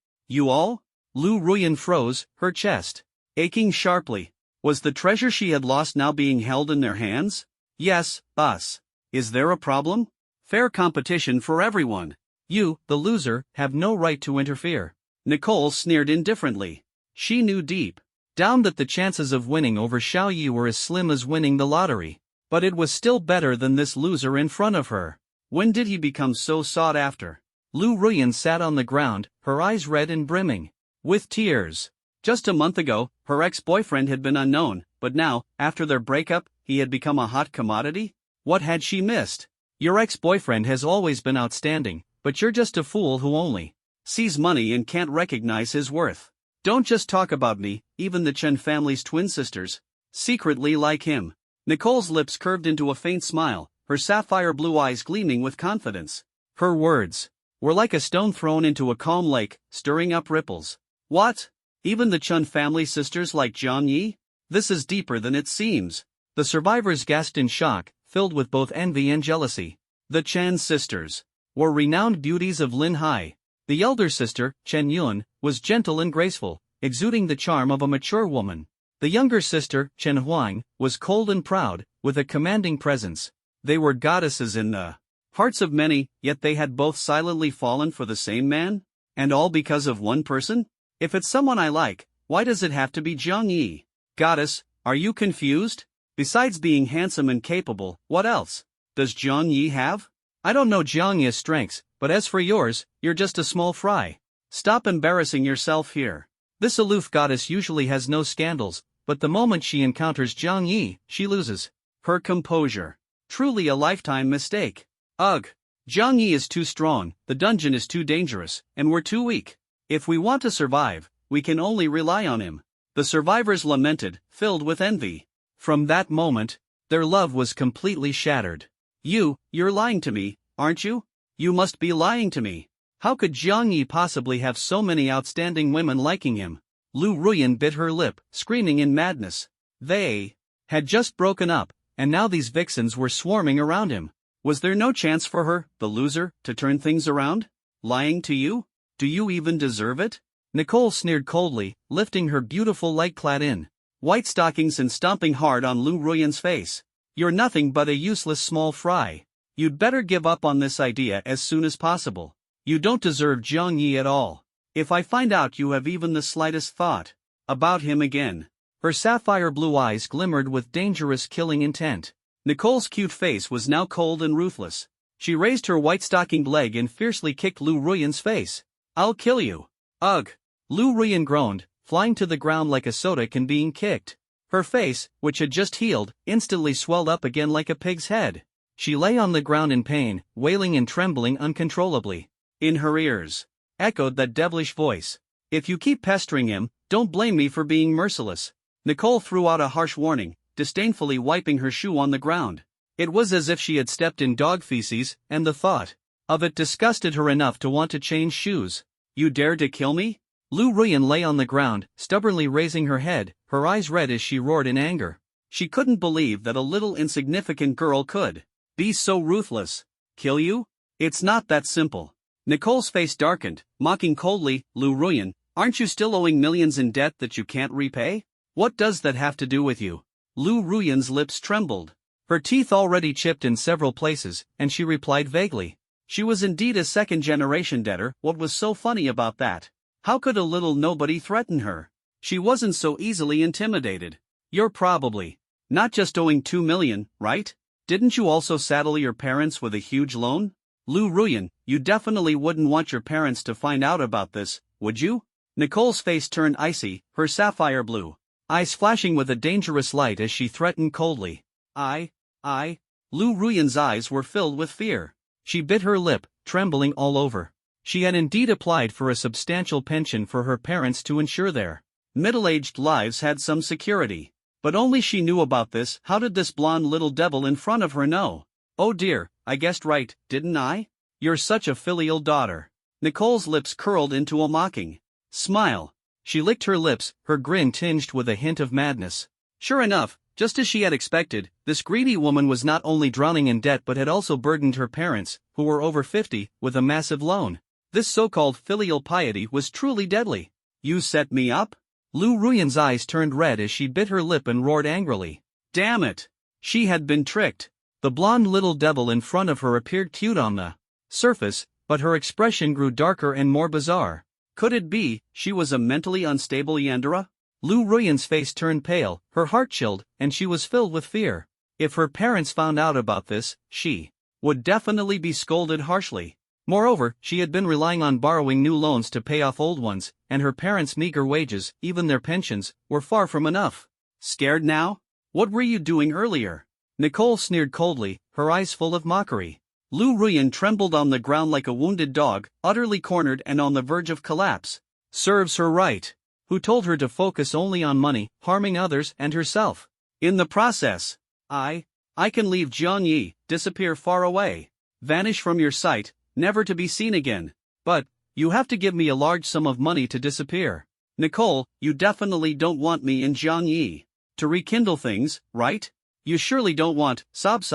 all? Lu Ruyan froze, her chest aching sharply. Was the treasure she had lost now being held in their hands? Yes, us. Is there a problem? Fair competition for everyone. You, the loser, have no right to interfere. Nicole sneered indifferently. She knew deep down that the chances of winning over Xiao Yi were as slim as winning the lottery. But it was still better than this loser in front of her. When did he become so sought after? Lu Ruyan sat on the ground, her eyes red and brimming with tears. Just a month ago, her ex-boyfriend had been unknown, but now, after their breakup, he had become a hot commodity? What had she missed? Your ex-boyfriend has always been outstanding, but you're just a fool who only sees money and can't recognize his worth. Don't just talk about me, even the Chen family's twin sisters secretly like him. Nicole's lips curved into a faint smile, her sapphire blue eyes gleaming with confidence. Her words were like a stone thrown into a calm lake, stirring up ripples. What? Even the Chen family sisters like Jiang Yi? This is deeper than it seems. The survivors gasped in shock, filled with both envy and jealousy. The Chen sisters were renowned beauties of Lin Hai. The elder sister, Chen Yun, was gentle and graceful, exuding the charm of a mature woman. The younger sister, Chen Huang, was cold and proud, with a commanding presence. They were goddesses in the hearts of many, yet they had both silently fallen for the same man? And all because of one person? If it's someone I like, why does it have to be Jiang Yi? Goddess, are you confused? Besides being handsome and capable, what else does Jiang Yi have? I don't know Jiang Yi's strengths, but as for yours, you're just a small fry. Stop embarrassing yourself here. This aloof goddess usually has no scandals, but the moment she encounters Jiang Yi, she loses her composure. Truly a lifetime mistake. Ugh. Jiang Yi is too strong, the dungeon is too dangerous, and we're too weak. If we want to survive, we can only rely on him. The survivors lamented, filled with envy. From that moment, their love was completely shattered. You're lying to me, aren't you? You must be lying to me. How could Jiang Yi possibly have so many outstanding women liking him? Lu Ruyan bit her lip, screaming in madness. They had just broken up, and now these vixens were swarming around him. Was there no chance for her, the loser, to turn things around? Lying to you? Do you even deserve it? Nicole sneered coldly, lifting her beautiful light-clad white stockings and stomping hard on Lu Ruyan's face. You're nothing but a useless small fry. You'd better give up on this idea as soon as possible. You don't deserve Jiang Yi at all. If I find out you have even the slightest thought about him again. Her sapphire blue eyes glimmered with dangerous killing intent. Nicole's cute face was now cold and ruthless. She raised her white-stockinged leg and fiercely kicked Lu Ruyan's face. I'll kill you. Ugh. Lu Ruyan groaned, flying to the ground like a soda can being kicked. Her face, which had just healed, instantly swelled up again like a pig's head. She lay on the ground in pain, wailing and trembling uncontrollably. In her ears echoed that devilish voice. If you keep pestering him, don't blame me for being merciless. Nicole threw out a harsh warning, disdainfully wiping her shoe on the ground. It was as if she had stepped in dog feces, and the thought of it disgusted her enough to want to change shoes. You dare to kill me? Lu Ruyan lay on the ground, stubbornly raising her head, her eyes red as she roared in anger. She couldn't believe that a little insignificant girl could be so ruthless. Kill you? It's not that simple. Nicole's face darkened, mocking coldly. Lu Ruyan, aren't you still owing millions in debt that you can't repay? What does that have to do with you? Lu Ruyan's lips trembled. Her teeth already chipped in several places, and she replied vaguely. She was indeed a second-generation debtor. What was so funny about that? How could a little nobody threaten her? She wasn't so easily intimidated. You're probably not just owing 2 million, right? Didn't you also saddle your parents with a huge loan? Lu Ruyan, you definitely wouldn't want your parents to find out about this, would you? Nicole's face turned icy, her sapphire blue eyes flashing with a dangerous light as she threatened coldly. Lu Ruyan's eyes were filled with fear. She bit her lip, trembling all over. She had indeed applied for a substantial pension for her parents to ensure their middle-aged lives had some security. But only she knew about this. How did this blonde little devil in front of her know? Oh dear, I guessed right, didn't I? You're such a filial daughter. Nicole's lips curled into a mocking smile. She licked her lips, her grin tinged with a hint of madness. Sure enough, just as she had expected, this greedy woman was not only drowning in debt but had also burdened her parents, who were over 50, with a massive loan. This so-called filial piety was truly deadly. You set me up? Lu Ruyan's eyes turned red as she bit her lip and roared angrily. Damn it! She had been tricked. The blonde little devil in front of her appeared cute on the surface, but her expression grew darker and more bizarre. Could it be she was a mentally unstable Yandere? Lu Ruyan's face turned pale, her heart chilled, and she was filled with fear. If her parents found out about this, she would definitely be scolded harshly. Moreover, she had been relying on borrowing new loans to pay off old ones, and her parents' meager wages, even their pensions, were far from enough. Scared now? What were you doing earlier? Nicole sneered coldly, her eyes full of mockery. Lu Ruyan trembled on the ground like a wounded dog, utterly cornered and on the verge of collapse. Serves her right. Who told her to focus only on money, harming others and herself? In the process, I can leave Jiang Yi, disappear far away, vanish from your sight, never to be seen again. But you have to give me a large sum of money to disappear. Nicole, you definitely don't want me and Jiang Yi to rekindle things, right? You surely don't want, sob.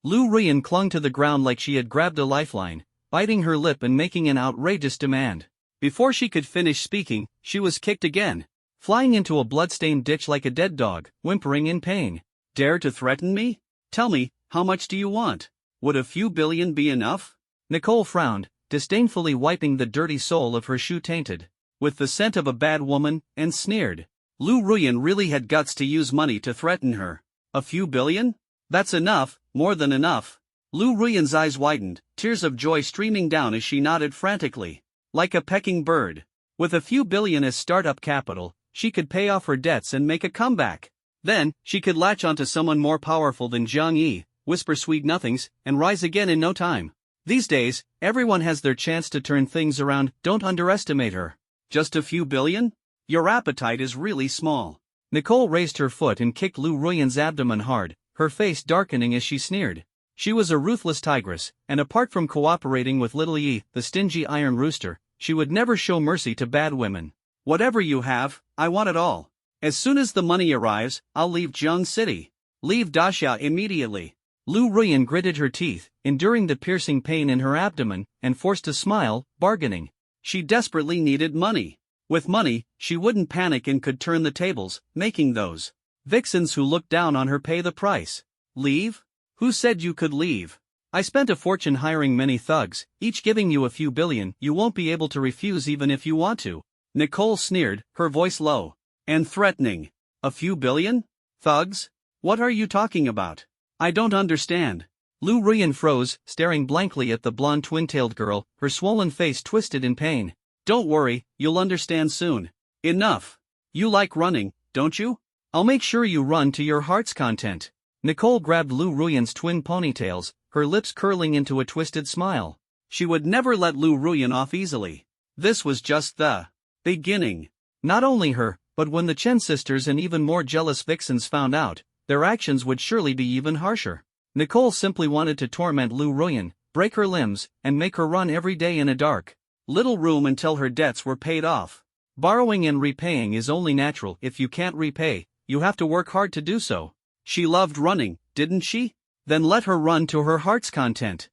Lu Ruyan clung to the ground like she had grabbed a lifeline, biting her lip and making an outrageous demand. Before she could finish speaking, she was kicked again, flying into a blood-stained ditch like a dead dog, whimpering in pain. Dare to threaten me? Tell me, how much do you want? Would a few billion be enough? Nicole frowned, disdainfully wiping the dirty sole of her shoe tainted with the scent of a bad woman, and sneered. Lu Ruyan really had guts to use money to threaten her. A few billion? That's enough, more than enough. Lu Ruyan's eyes widened, tears of joy streaming down as she nodded frantically. Like a pecking bird. With a few billion as startup capital, she could pay off her debts and make a comeback. Then, she could latch onto someone more powerful than Jiang Yi, whisper sweet nothings, and rise again in no time. These days, everyone has their chance to turn things around. Don't underestimate her. Just a few billion? Your appetite is really small. Nicole raised her foot and kicked Lu Ruyan's abdomen hard, her face darkening as she sneered. She was a ruthless tigress, and apart from cooperating with Little E, the stingy iron rooster, she would never show mercy to bad women. Whatever you have, I want it all. As soon as the money arrives, I'll leave Jiang City. Leave Daxia immediately. Lu Ruyan gritted her teeth, enduring the piercing pain in her abdomen, and forced a smile, bargaining. She desperately needed money. With money, she wouldn't panic and could turn the tables, making those vixens who looked down on her pay the price. Leave? Who said you could leave? I spent a fortune hiring many thugs, each giving you a few billion. You won't be able to refuse even if you want to. Nicole sneered, her voice low and threatening. A few billion? Thugs? What are you talking about? I don't understand. Lu Ruyan froze, staring blankly at the blonde twin-tailed girl, her swollen face twisted in pain. Don't worry, you'll understand soon. Enough. You like running, don't you? I'll make sure you run to your heart's content. Nicole grabbed Lu Ruyan's twin ponytails, her lips curling into a twisted smile. She would never let Lu Ruyan off easily. This was just the beginning. Not only her, but when the Chen sisters and even more jealous vixens found out, their actions would surely be even harsher. Nicole simply wanted to torment Lu Ruyan, break her limbs, and make her run every day in a dark little room until her debts were paid off. Borrowing and repaying is only natural. If you can't repay, you have to work hard to do so. She loved running, didn't she? Then let her run to her heart's content.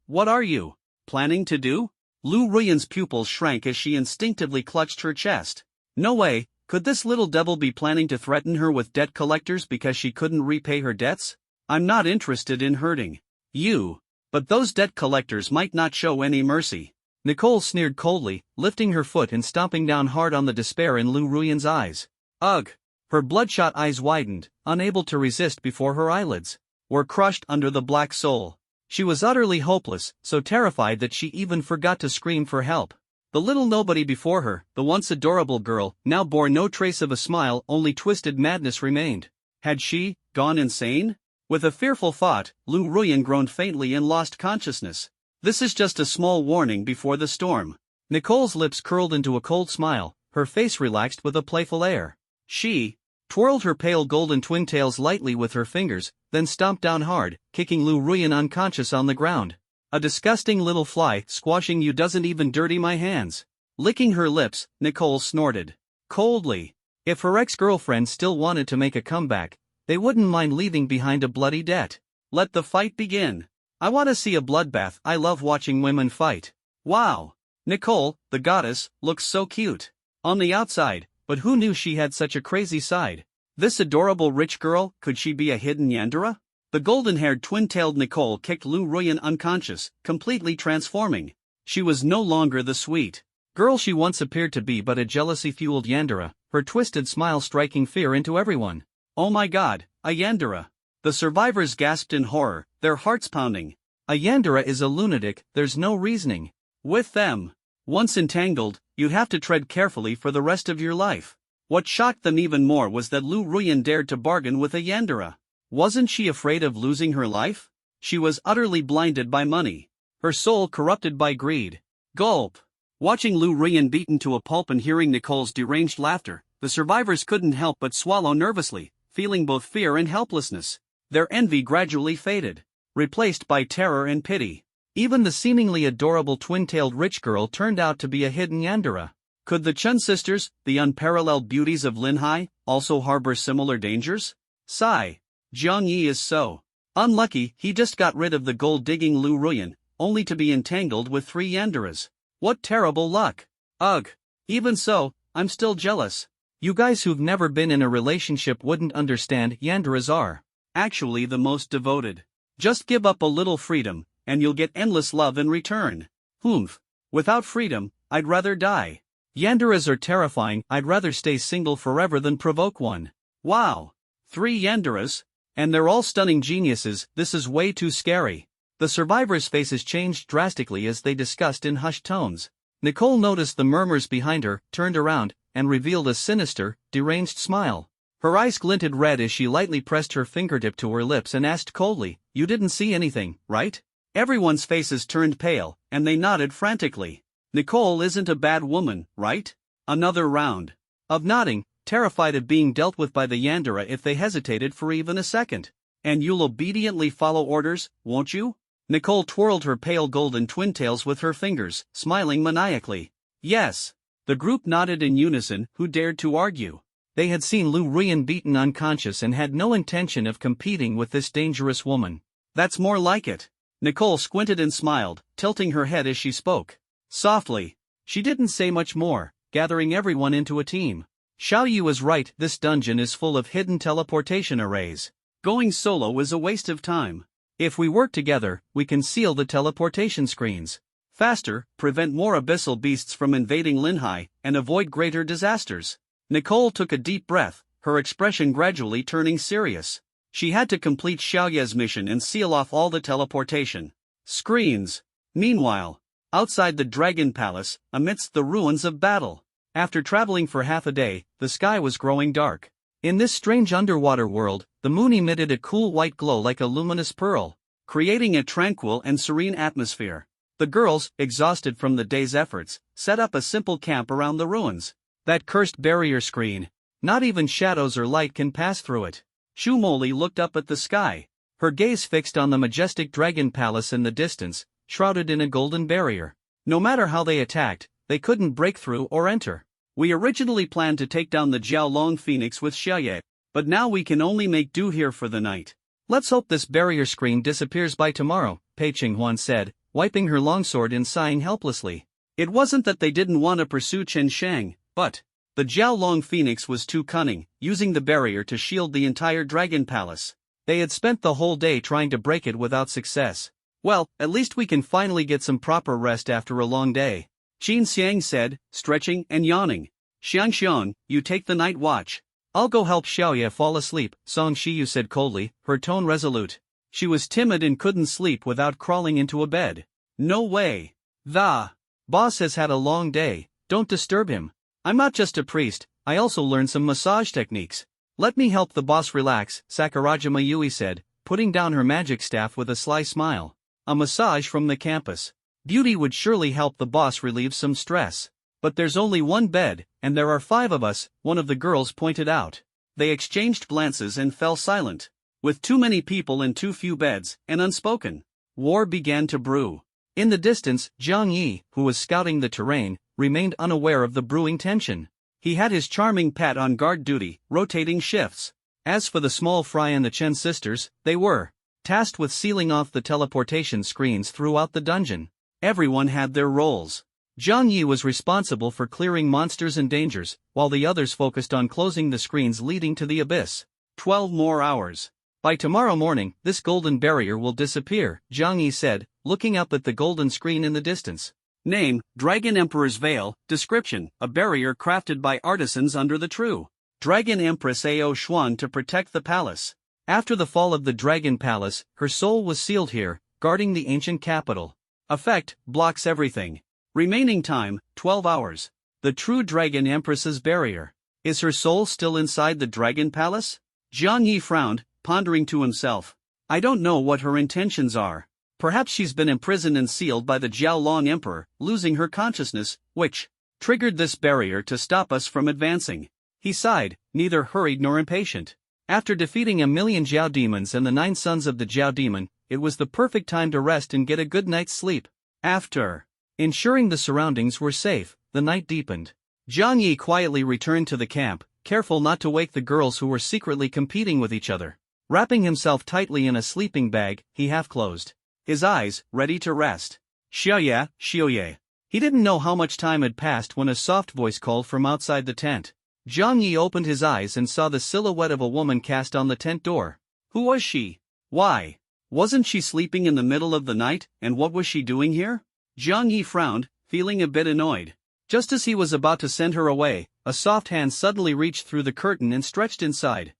What are you planning to do? Lu Ruyan's pupils shrank as she instinctively clutched her chest. No way, could this little devil be planning to threaten her with debt collectors because she couldn't repay her debts? I'm not interested in hurting you, but those debt collectors might not show any mercy. Nicole sneered coldly, lifting her foot and stomping down hard on the despair in Lu Ruyan's eyes. Ugh! Her bloodshot eyes widened, unable to resist before her eyelids were crushed under the black soul. She was utterly hopeless, so terrified that she even forgot to scream for help. The little nobody before her, the once adorable girl, now bore no trace of a smile, only twisted madness remained. Had she gone insane? With a fearful thought, Lu Ruyan groaned faintly and lost consciousness. This is just a small warning before the storm. Nicole's lips curled into a cold smile, her face relaxed with a playful air. She twirled her pale golden twin-tails lightly with her fingers, then stomped down hard, kicking Lu Ruyan unconscious on the ground. A disgusting little fly, squashing you doesn't even dirty my hands. Licking her lips, Nicole snorted coldly. If her ex-girlfriend still wanted to make a comeback, they wouldn't mind leaving behind a bloody debt. Let the fight begin. I want to see a bloodbath. I love watching women fight. Wow! Nicole, the goddess, looks so cute on the outside, but who knew she had such a crazy side? This adorable rich girl, could she be a hidden Yandere? The golden-haired twin-tailed Nicole kicked Lu Ruyan unconscious, completely transforming. She was no longer the sweet girl she once appeared to be but a jealousy-fueled Yandere, her twisted smile striking fear into everyone. Oh my god, a Yandere! The survivors gasped in horror, their hearts pounding. A Yandere is a lunatic, there's no reasoning with them. Once entangled, you'd have to tread carefully for the rest of your life. What shocked them even more was that Lu Ruyan dared to bargain with a Yandere. Wasn't she afraid of losing her life? She was utterly blinded by money, her soul corrupted by greed. Gulp! Watching Lu Ruyan beaten to a pulp and hearing Nicole's deranged laughter, the survivors couldn't help but swallow nervously, feeling both fear and helplessness. Their envy gradually faded, replaced by terror and pity. Even the seemingly adorable twin-tailed rich girl turned out to be a hidden Yandere. Could the Chen sisters, the unparalleled beauties of Linhai, also harbor similar dangers? Sigh. Jiang Yi is so unlucky, he just got rid of the gold-digging Lu Ruyan, only to be entangled with 3 Yanderes. What terrible luck. Ugh. Even so, I'm still jealous. You guys who've never been in a relationship wouldn't understand. Yanderes are actually the most devoted. Just give up a little freedom, and you'll get endless love in return. Humph. Without freedom, I'd rather die. Yanderes are terrifying. I'd rather stay single forever than provoke one. Wow. 3 Yanderes? And they're all stunning geniuses. This is way too scary. The survivors' faces changed drastically as they discussed in hushed tones. Nicole noticed the murmurs behind her, turned around, and revealed a sinister, deranged smile. Her eyes glinted red as she lightly pressed her fingertip to her lips and asked coldly, "You didn't see anything, right?" Everyone's faces turned pale, and they nodded frantically. Nicole isn't a bad woman, right? Another round of nodding, terrified of being dealt with by the Yandere if they hesitated for even a second. And you'll obediently follow orders, won't you? Nicole twirled her pale golden twintails with her fingers, smiling maniacally. Yes. The group nodded in unison. Who dared to argue? They had seen Lu Ruyan beaten unconscious and had no intention of competing with this dangerous woman. That's more like it. Nicole squinted and smiled, tilting her head as she spoke. Softly. She didn't say much more, gathering everyone into a team. Xiaoyu is right, this dungeon is full of hidden teleportation arrays. Going solo is a waste of time. If we work together, we can seal the teleportation screens faster, prevent more abyssal beasts from invading Linhai, and avoid greater disasters. Nicole took a deep breath, her expression gradually turning serious. She had to complete Xiaoye's mission and seal off all the teleportation screens. Meanwhile, outside the Dragon Palace, amidst the ruins of battle, after traveling for half a day, the sky was growing dark. In this strange underwater world, the moon emitted a cool white glow like a luminous pearl, creating a tranquil and serene atmosphere. The girls, exhausted from the day's efforts, set up a simple camp around the ruins. That cursed barrier screen. Not even shadows or light can pass through it. Shu Moli looked up at the sky, her gaze fixed on the majestic Dragon Palace in the distance, shrouded in a golden barrier. No matter how they attacked, they couldn't break through or enter. We originally planned to take down the Jiaolong Phoenix with Xiaoye, but now we can only make do here for the night. Let's hope this barrier screen disappears by tomorrow, Pei Qinghuan said, wiping her longsword and sighing helplessly. It wasn't that they didn't want to pursue Chen Shang, but the Jiaolong Phoenix was too cunning, using the barrier to shield the entire Dragon Palace. They had spent the whole day trying to break it without success. Well, at least we can finally get some proper rest after a long day, Qin Xiang said, stretching and yawning. Xiangxiang, you take the night watch. I'll go help Xiaoye fall asleep, Song Shiyu said coldly, her tone resolute. She was timid and couldn't sleep without crawling into a bed. No way. The boss has had a long day, don't disturb him. I'm not just a priest, I also learned some massage techniques. Let me help the boss relax, Sakurajima Yui said, putting down her magic staff with a sly smile. A massage from the campus. Beauty would surely help the boss relieve some stress. But there's only one bed, and there are 5 of us, one of the girls pointed out. They exchanged glances and fell silent. With too many people and too few beds, and unspoken war began to brew. In the distance, Zhang Yi, who was scouting the terrain, remained unaware of the brewing tension. He had his charming Pat on guard duty, rotating shifts. As for the small fry and the Chen sisters, they were tasked with sealing off the teleportation screens throughout the dungeon. Everyone had their roles. Zhang Yi was responsible for clearing monsters and dangers, while the others focused on closing the screens leading to the abyss. 12 more hours. By tomorrow morning, this golden barrier will disappear, Zhang Yi said, looking up at the golden screen in the distance. Name, Dragon Emperor's Veil. Description, a barrier crafted by artisans under the true Dragon Empress Ao Xuan to protect the palace. After the fall of the Dragon Palace, her soul was sealed here, guarding the ancient capital. Effect, blocks everything. Remaining time, 12 hours. The true Dragon Empress's barrier. Is her soul still inside the Dragon Palace? Zhang Yi frowned, pondering to himself. I don't know what her intentions are. Perhaps she's been imprisoned and sealed by the Jiaolong Emperor, losing her consciousness, which triggered this barrier to stop us from advancing. He sighed, neither hurried nor impatient. After defeating 1,000,000 Jiao demons and the 9 sons of the Jiao demon, it was the perfect time to rest and get a good night's sleep. After ensuring the surroundings were safe, the night deepened. Zhang Yi quietly returned to the camp, careful not to wake the girls who were secretly competing with each other. Wrapping himself tightly in a sleeping bag, he half-closed his eyes, ready to rest. Xiaoye, Xiaoye. He didn't know how much time had passed when a soft voice called from outside the tent. Zhang Yi opened his eyes and saw the silhouette of a woman cast on the tent door. Who was she? Why? Wasn't she sleeping in the middle of the night, and what was she doing here? Zhang Yi frowned, feeling a bit annoyed. Just as he was about to send her away, a soft hand suddenly reached through the curtain and stretched inside.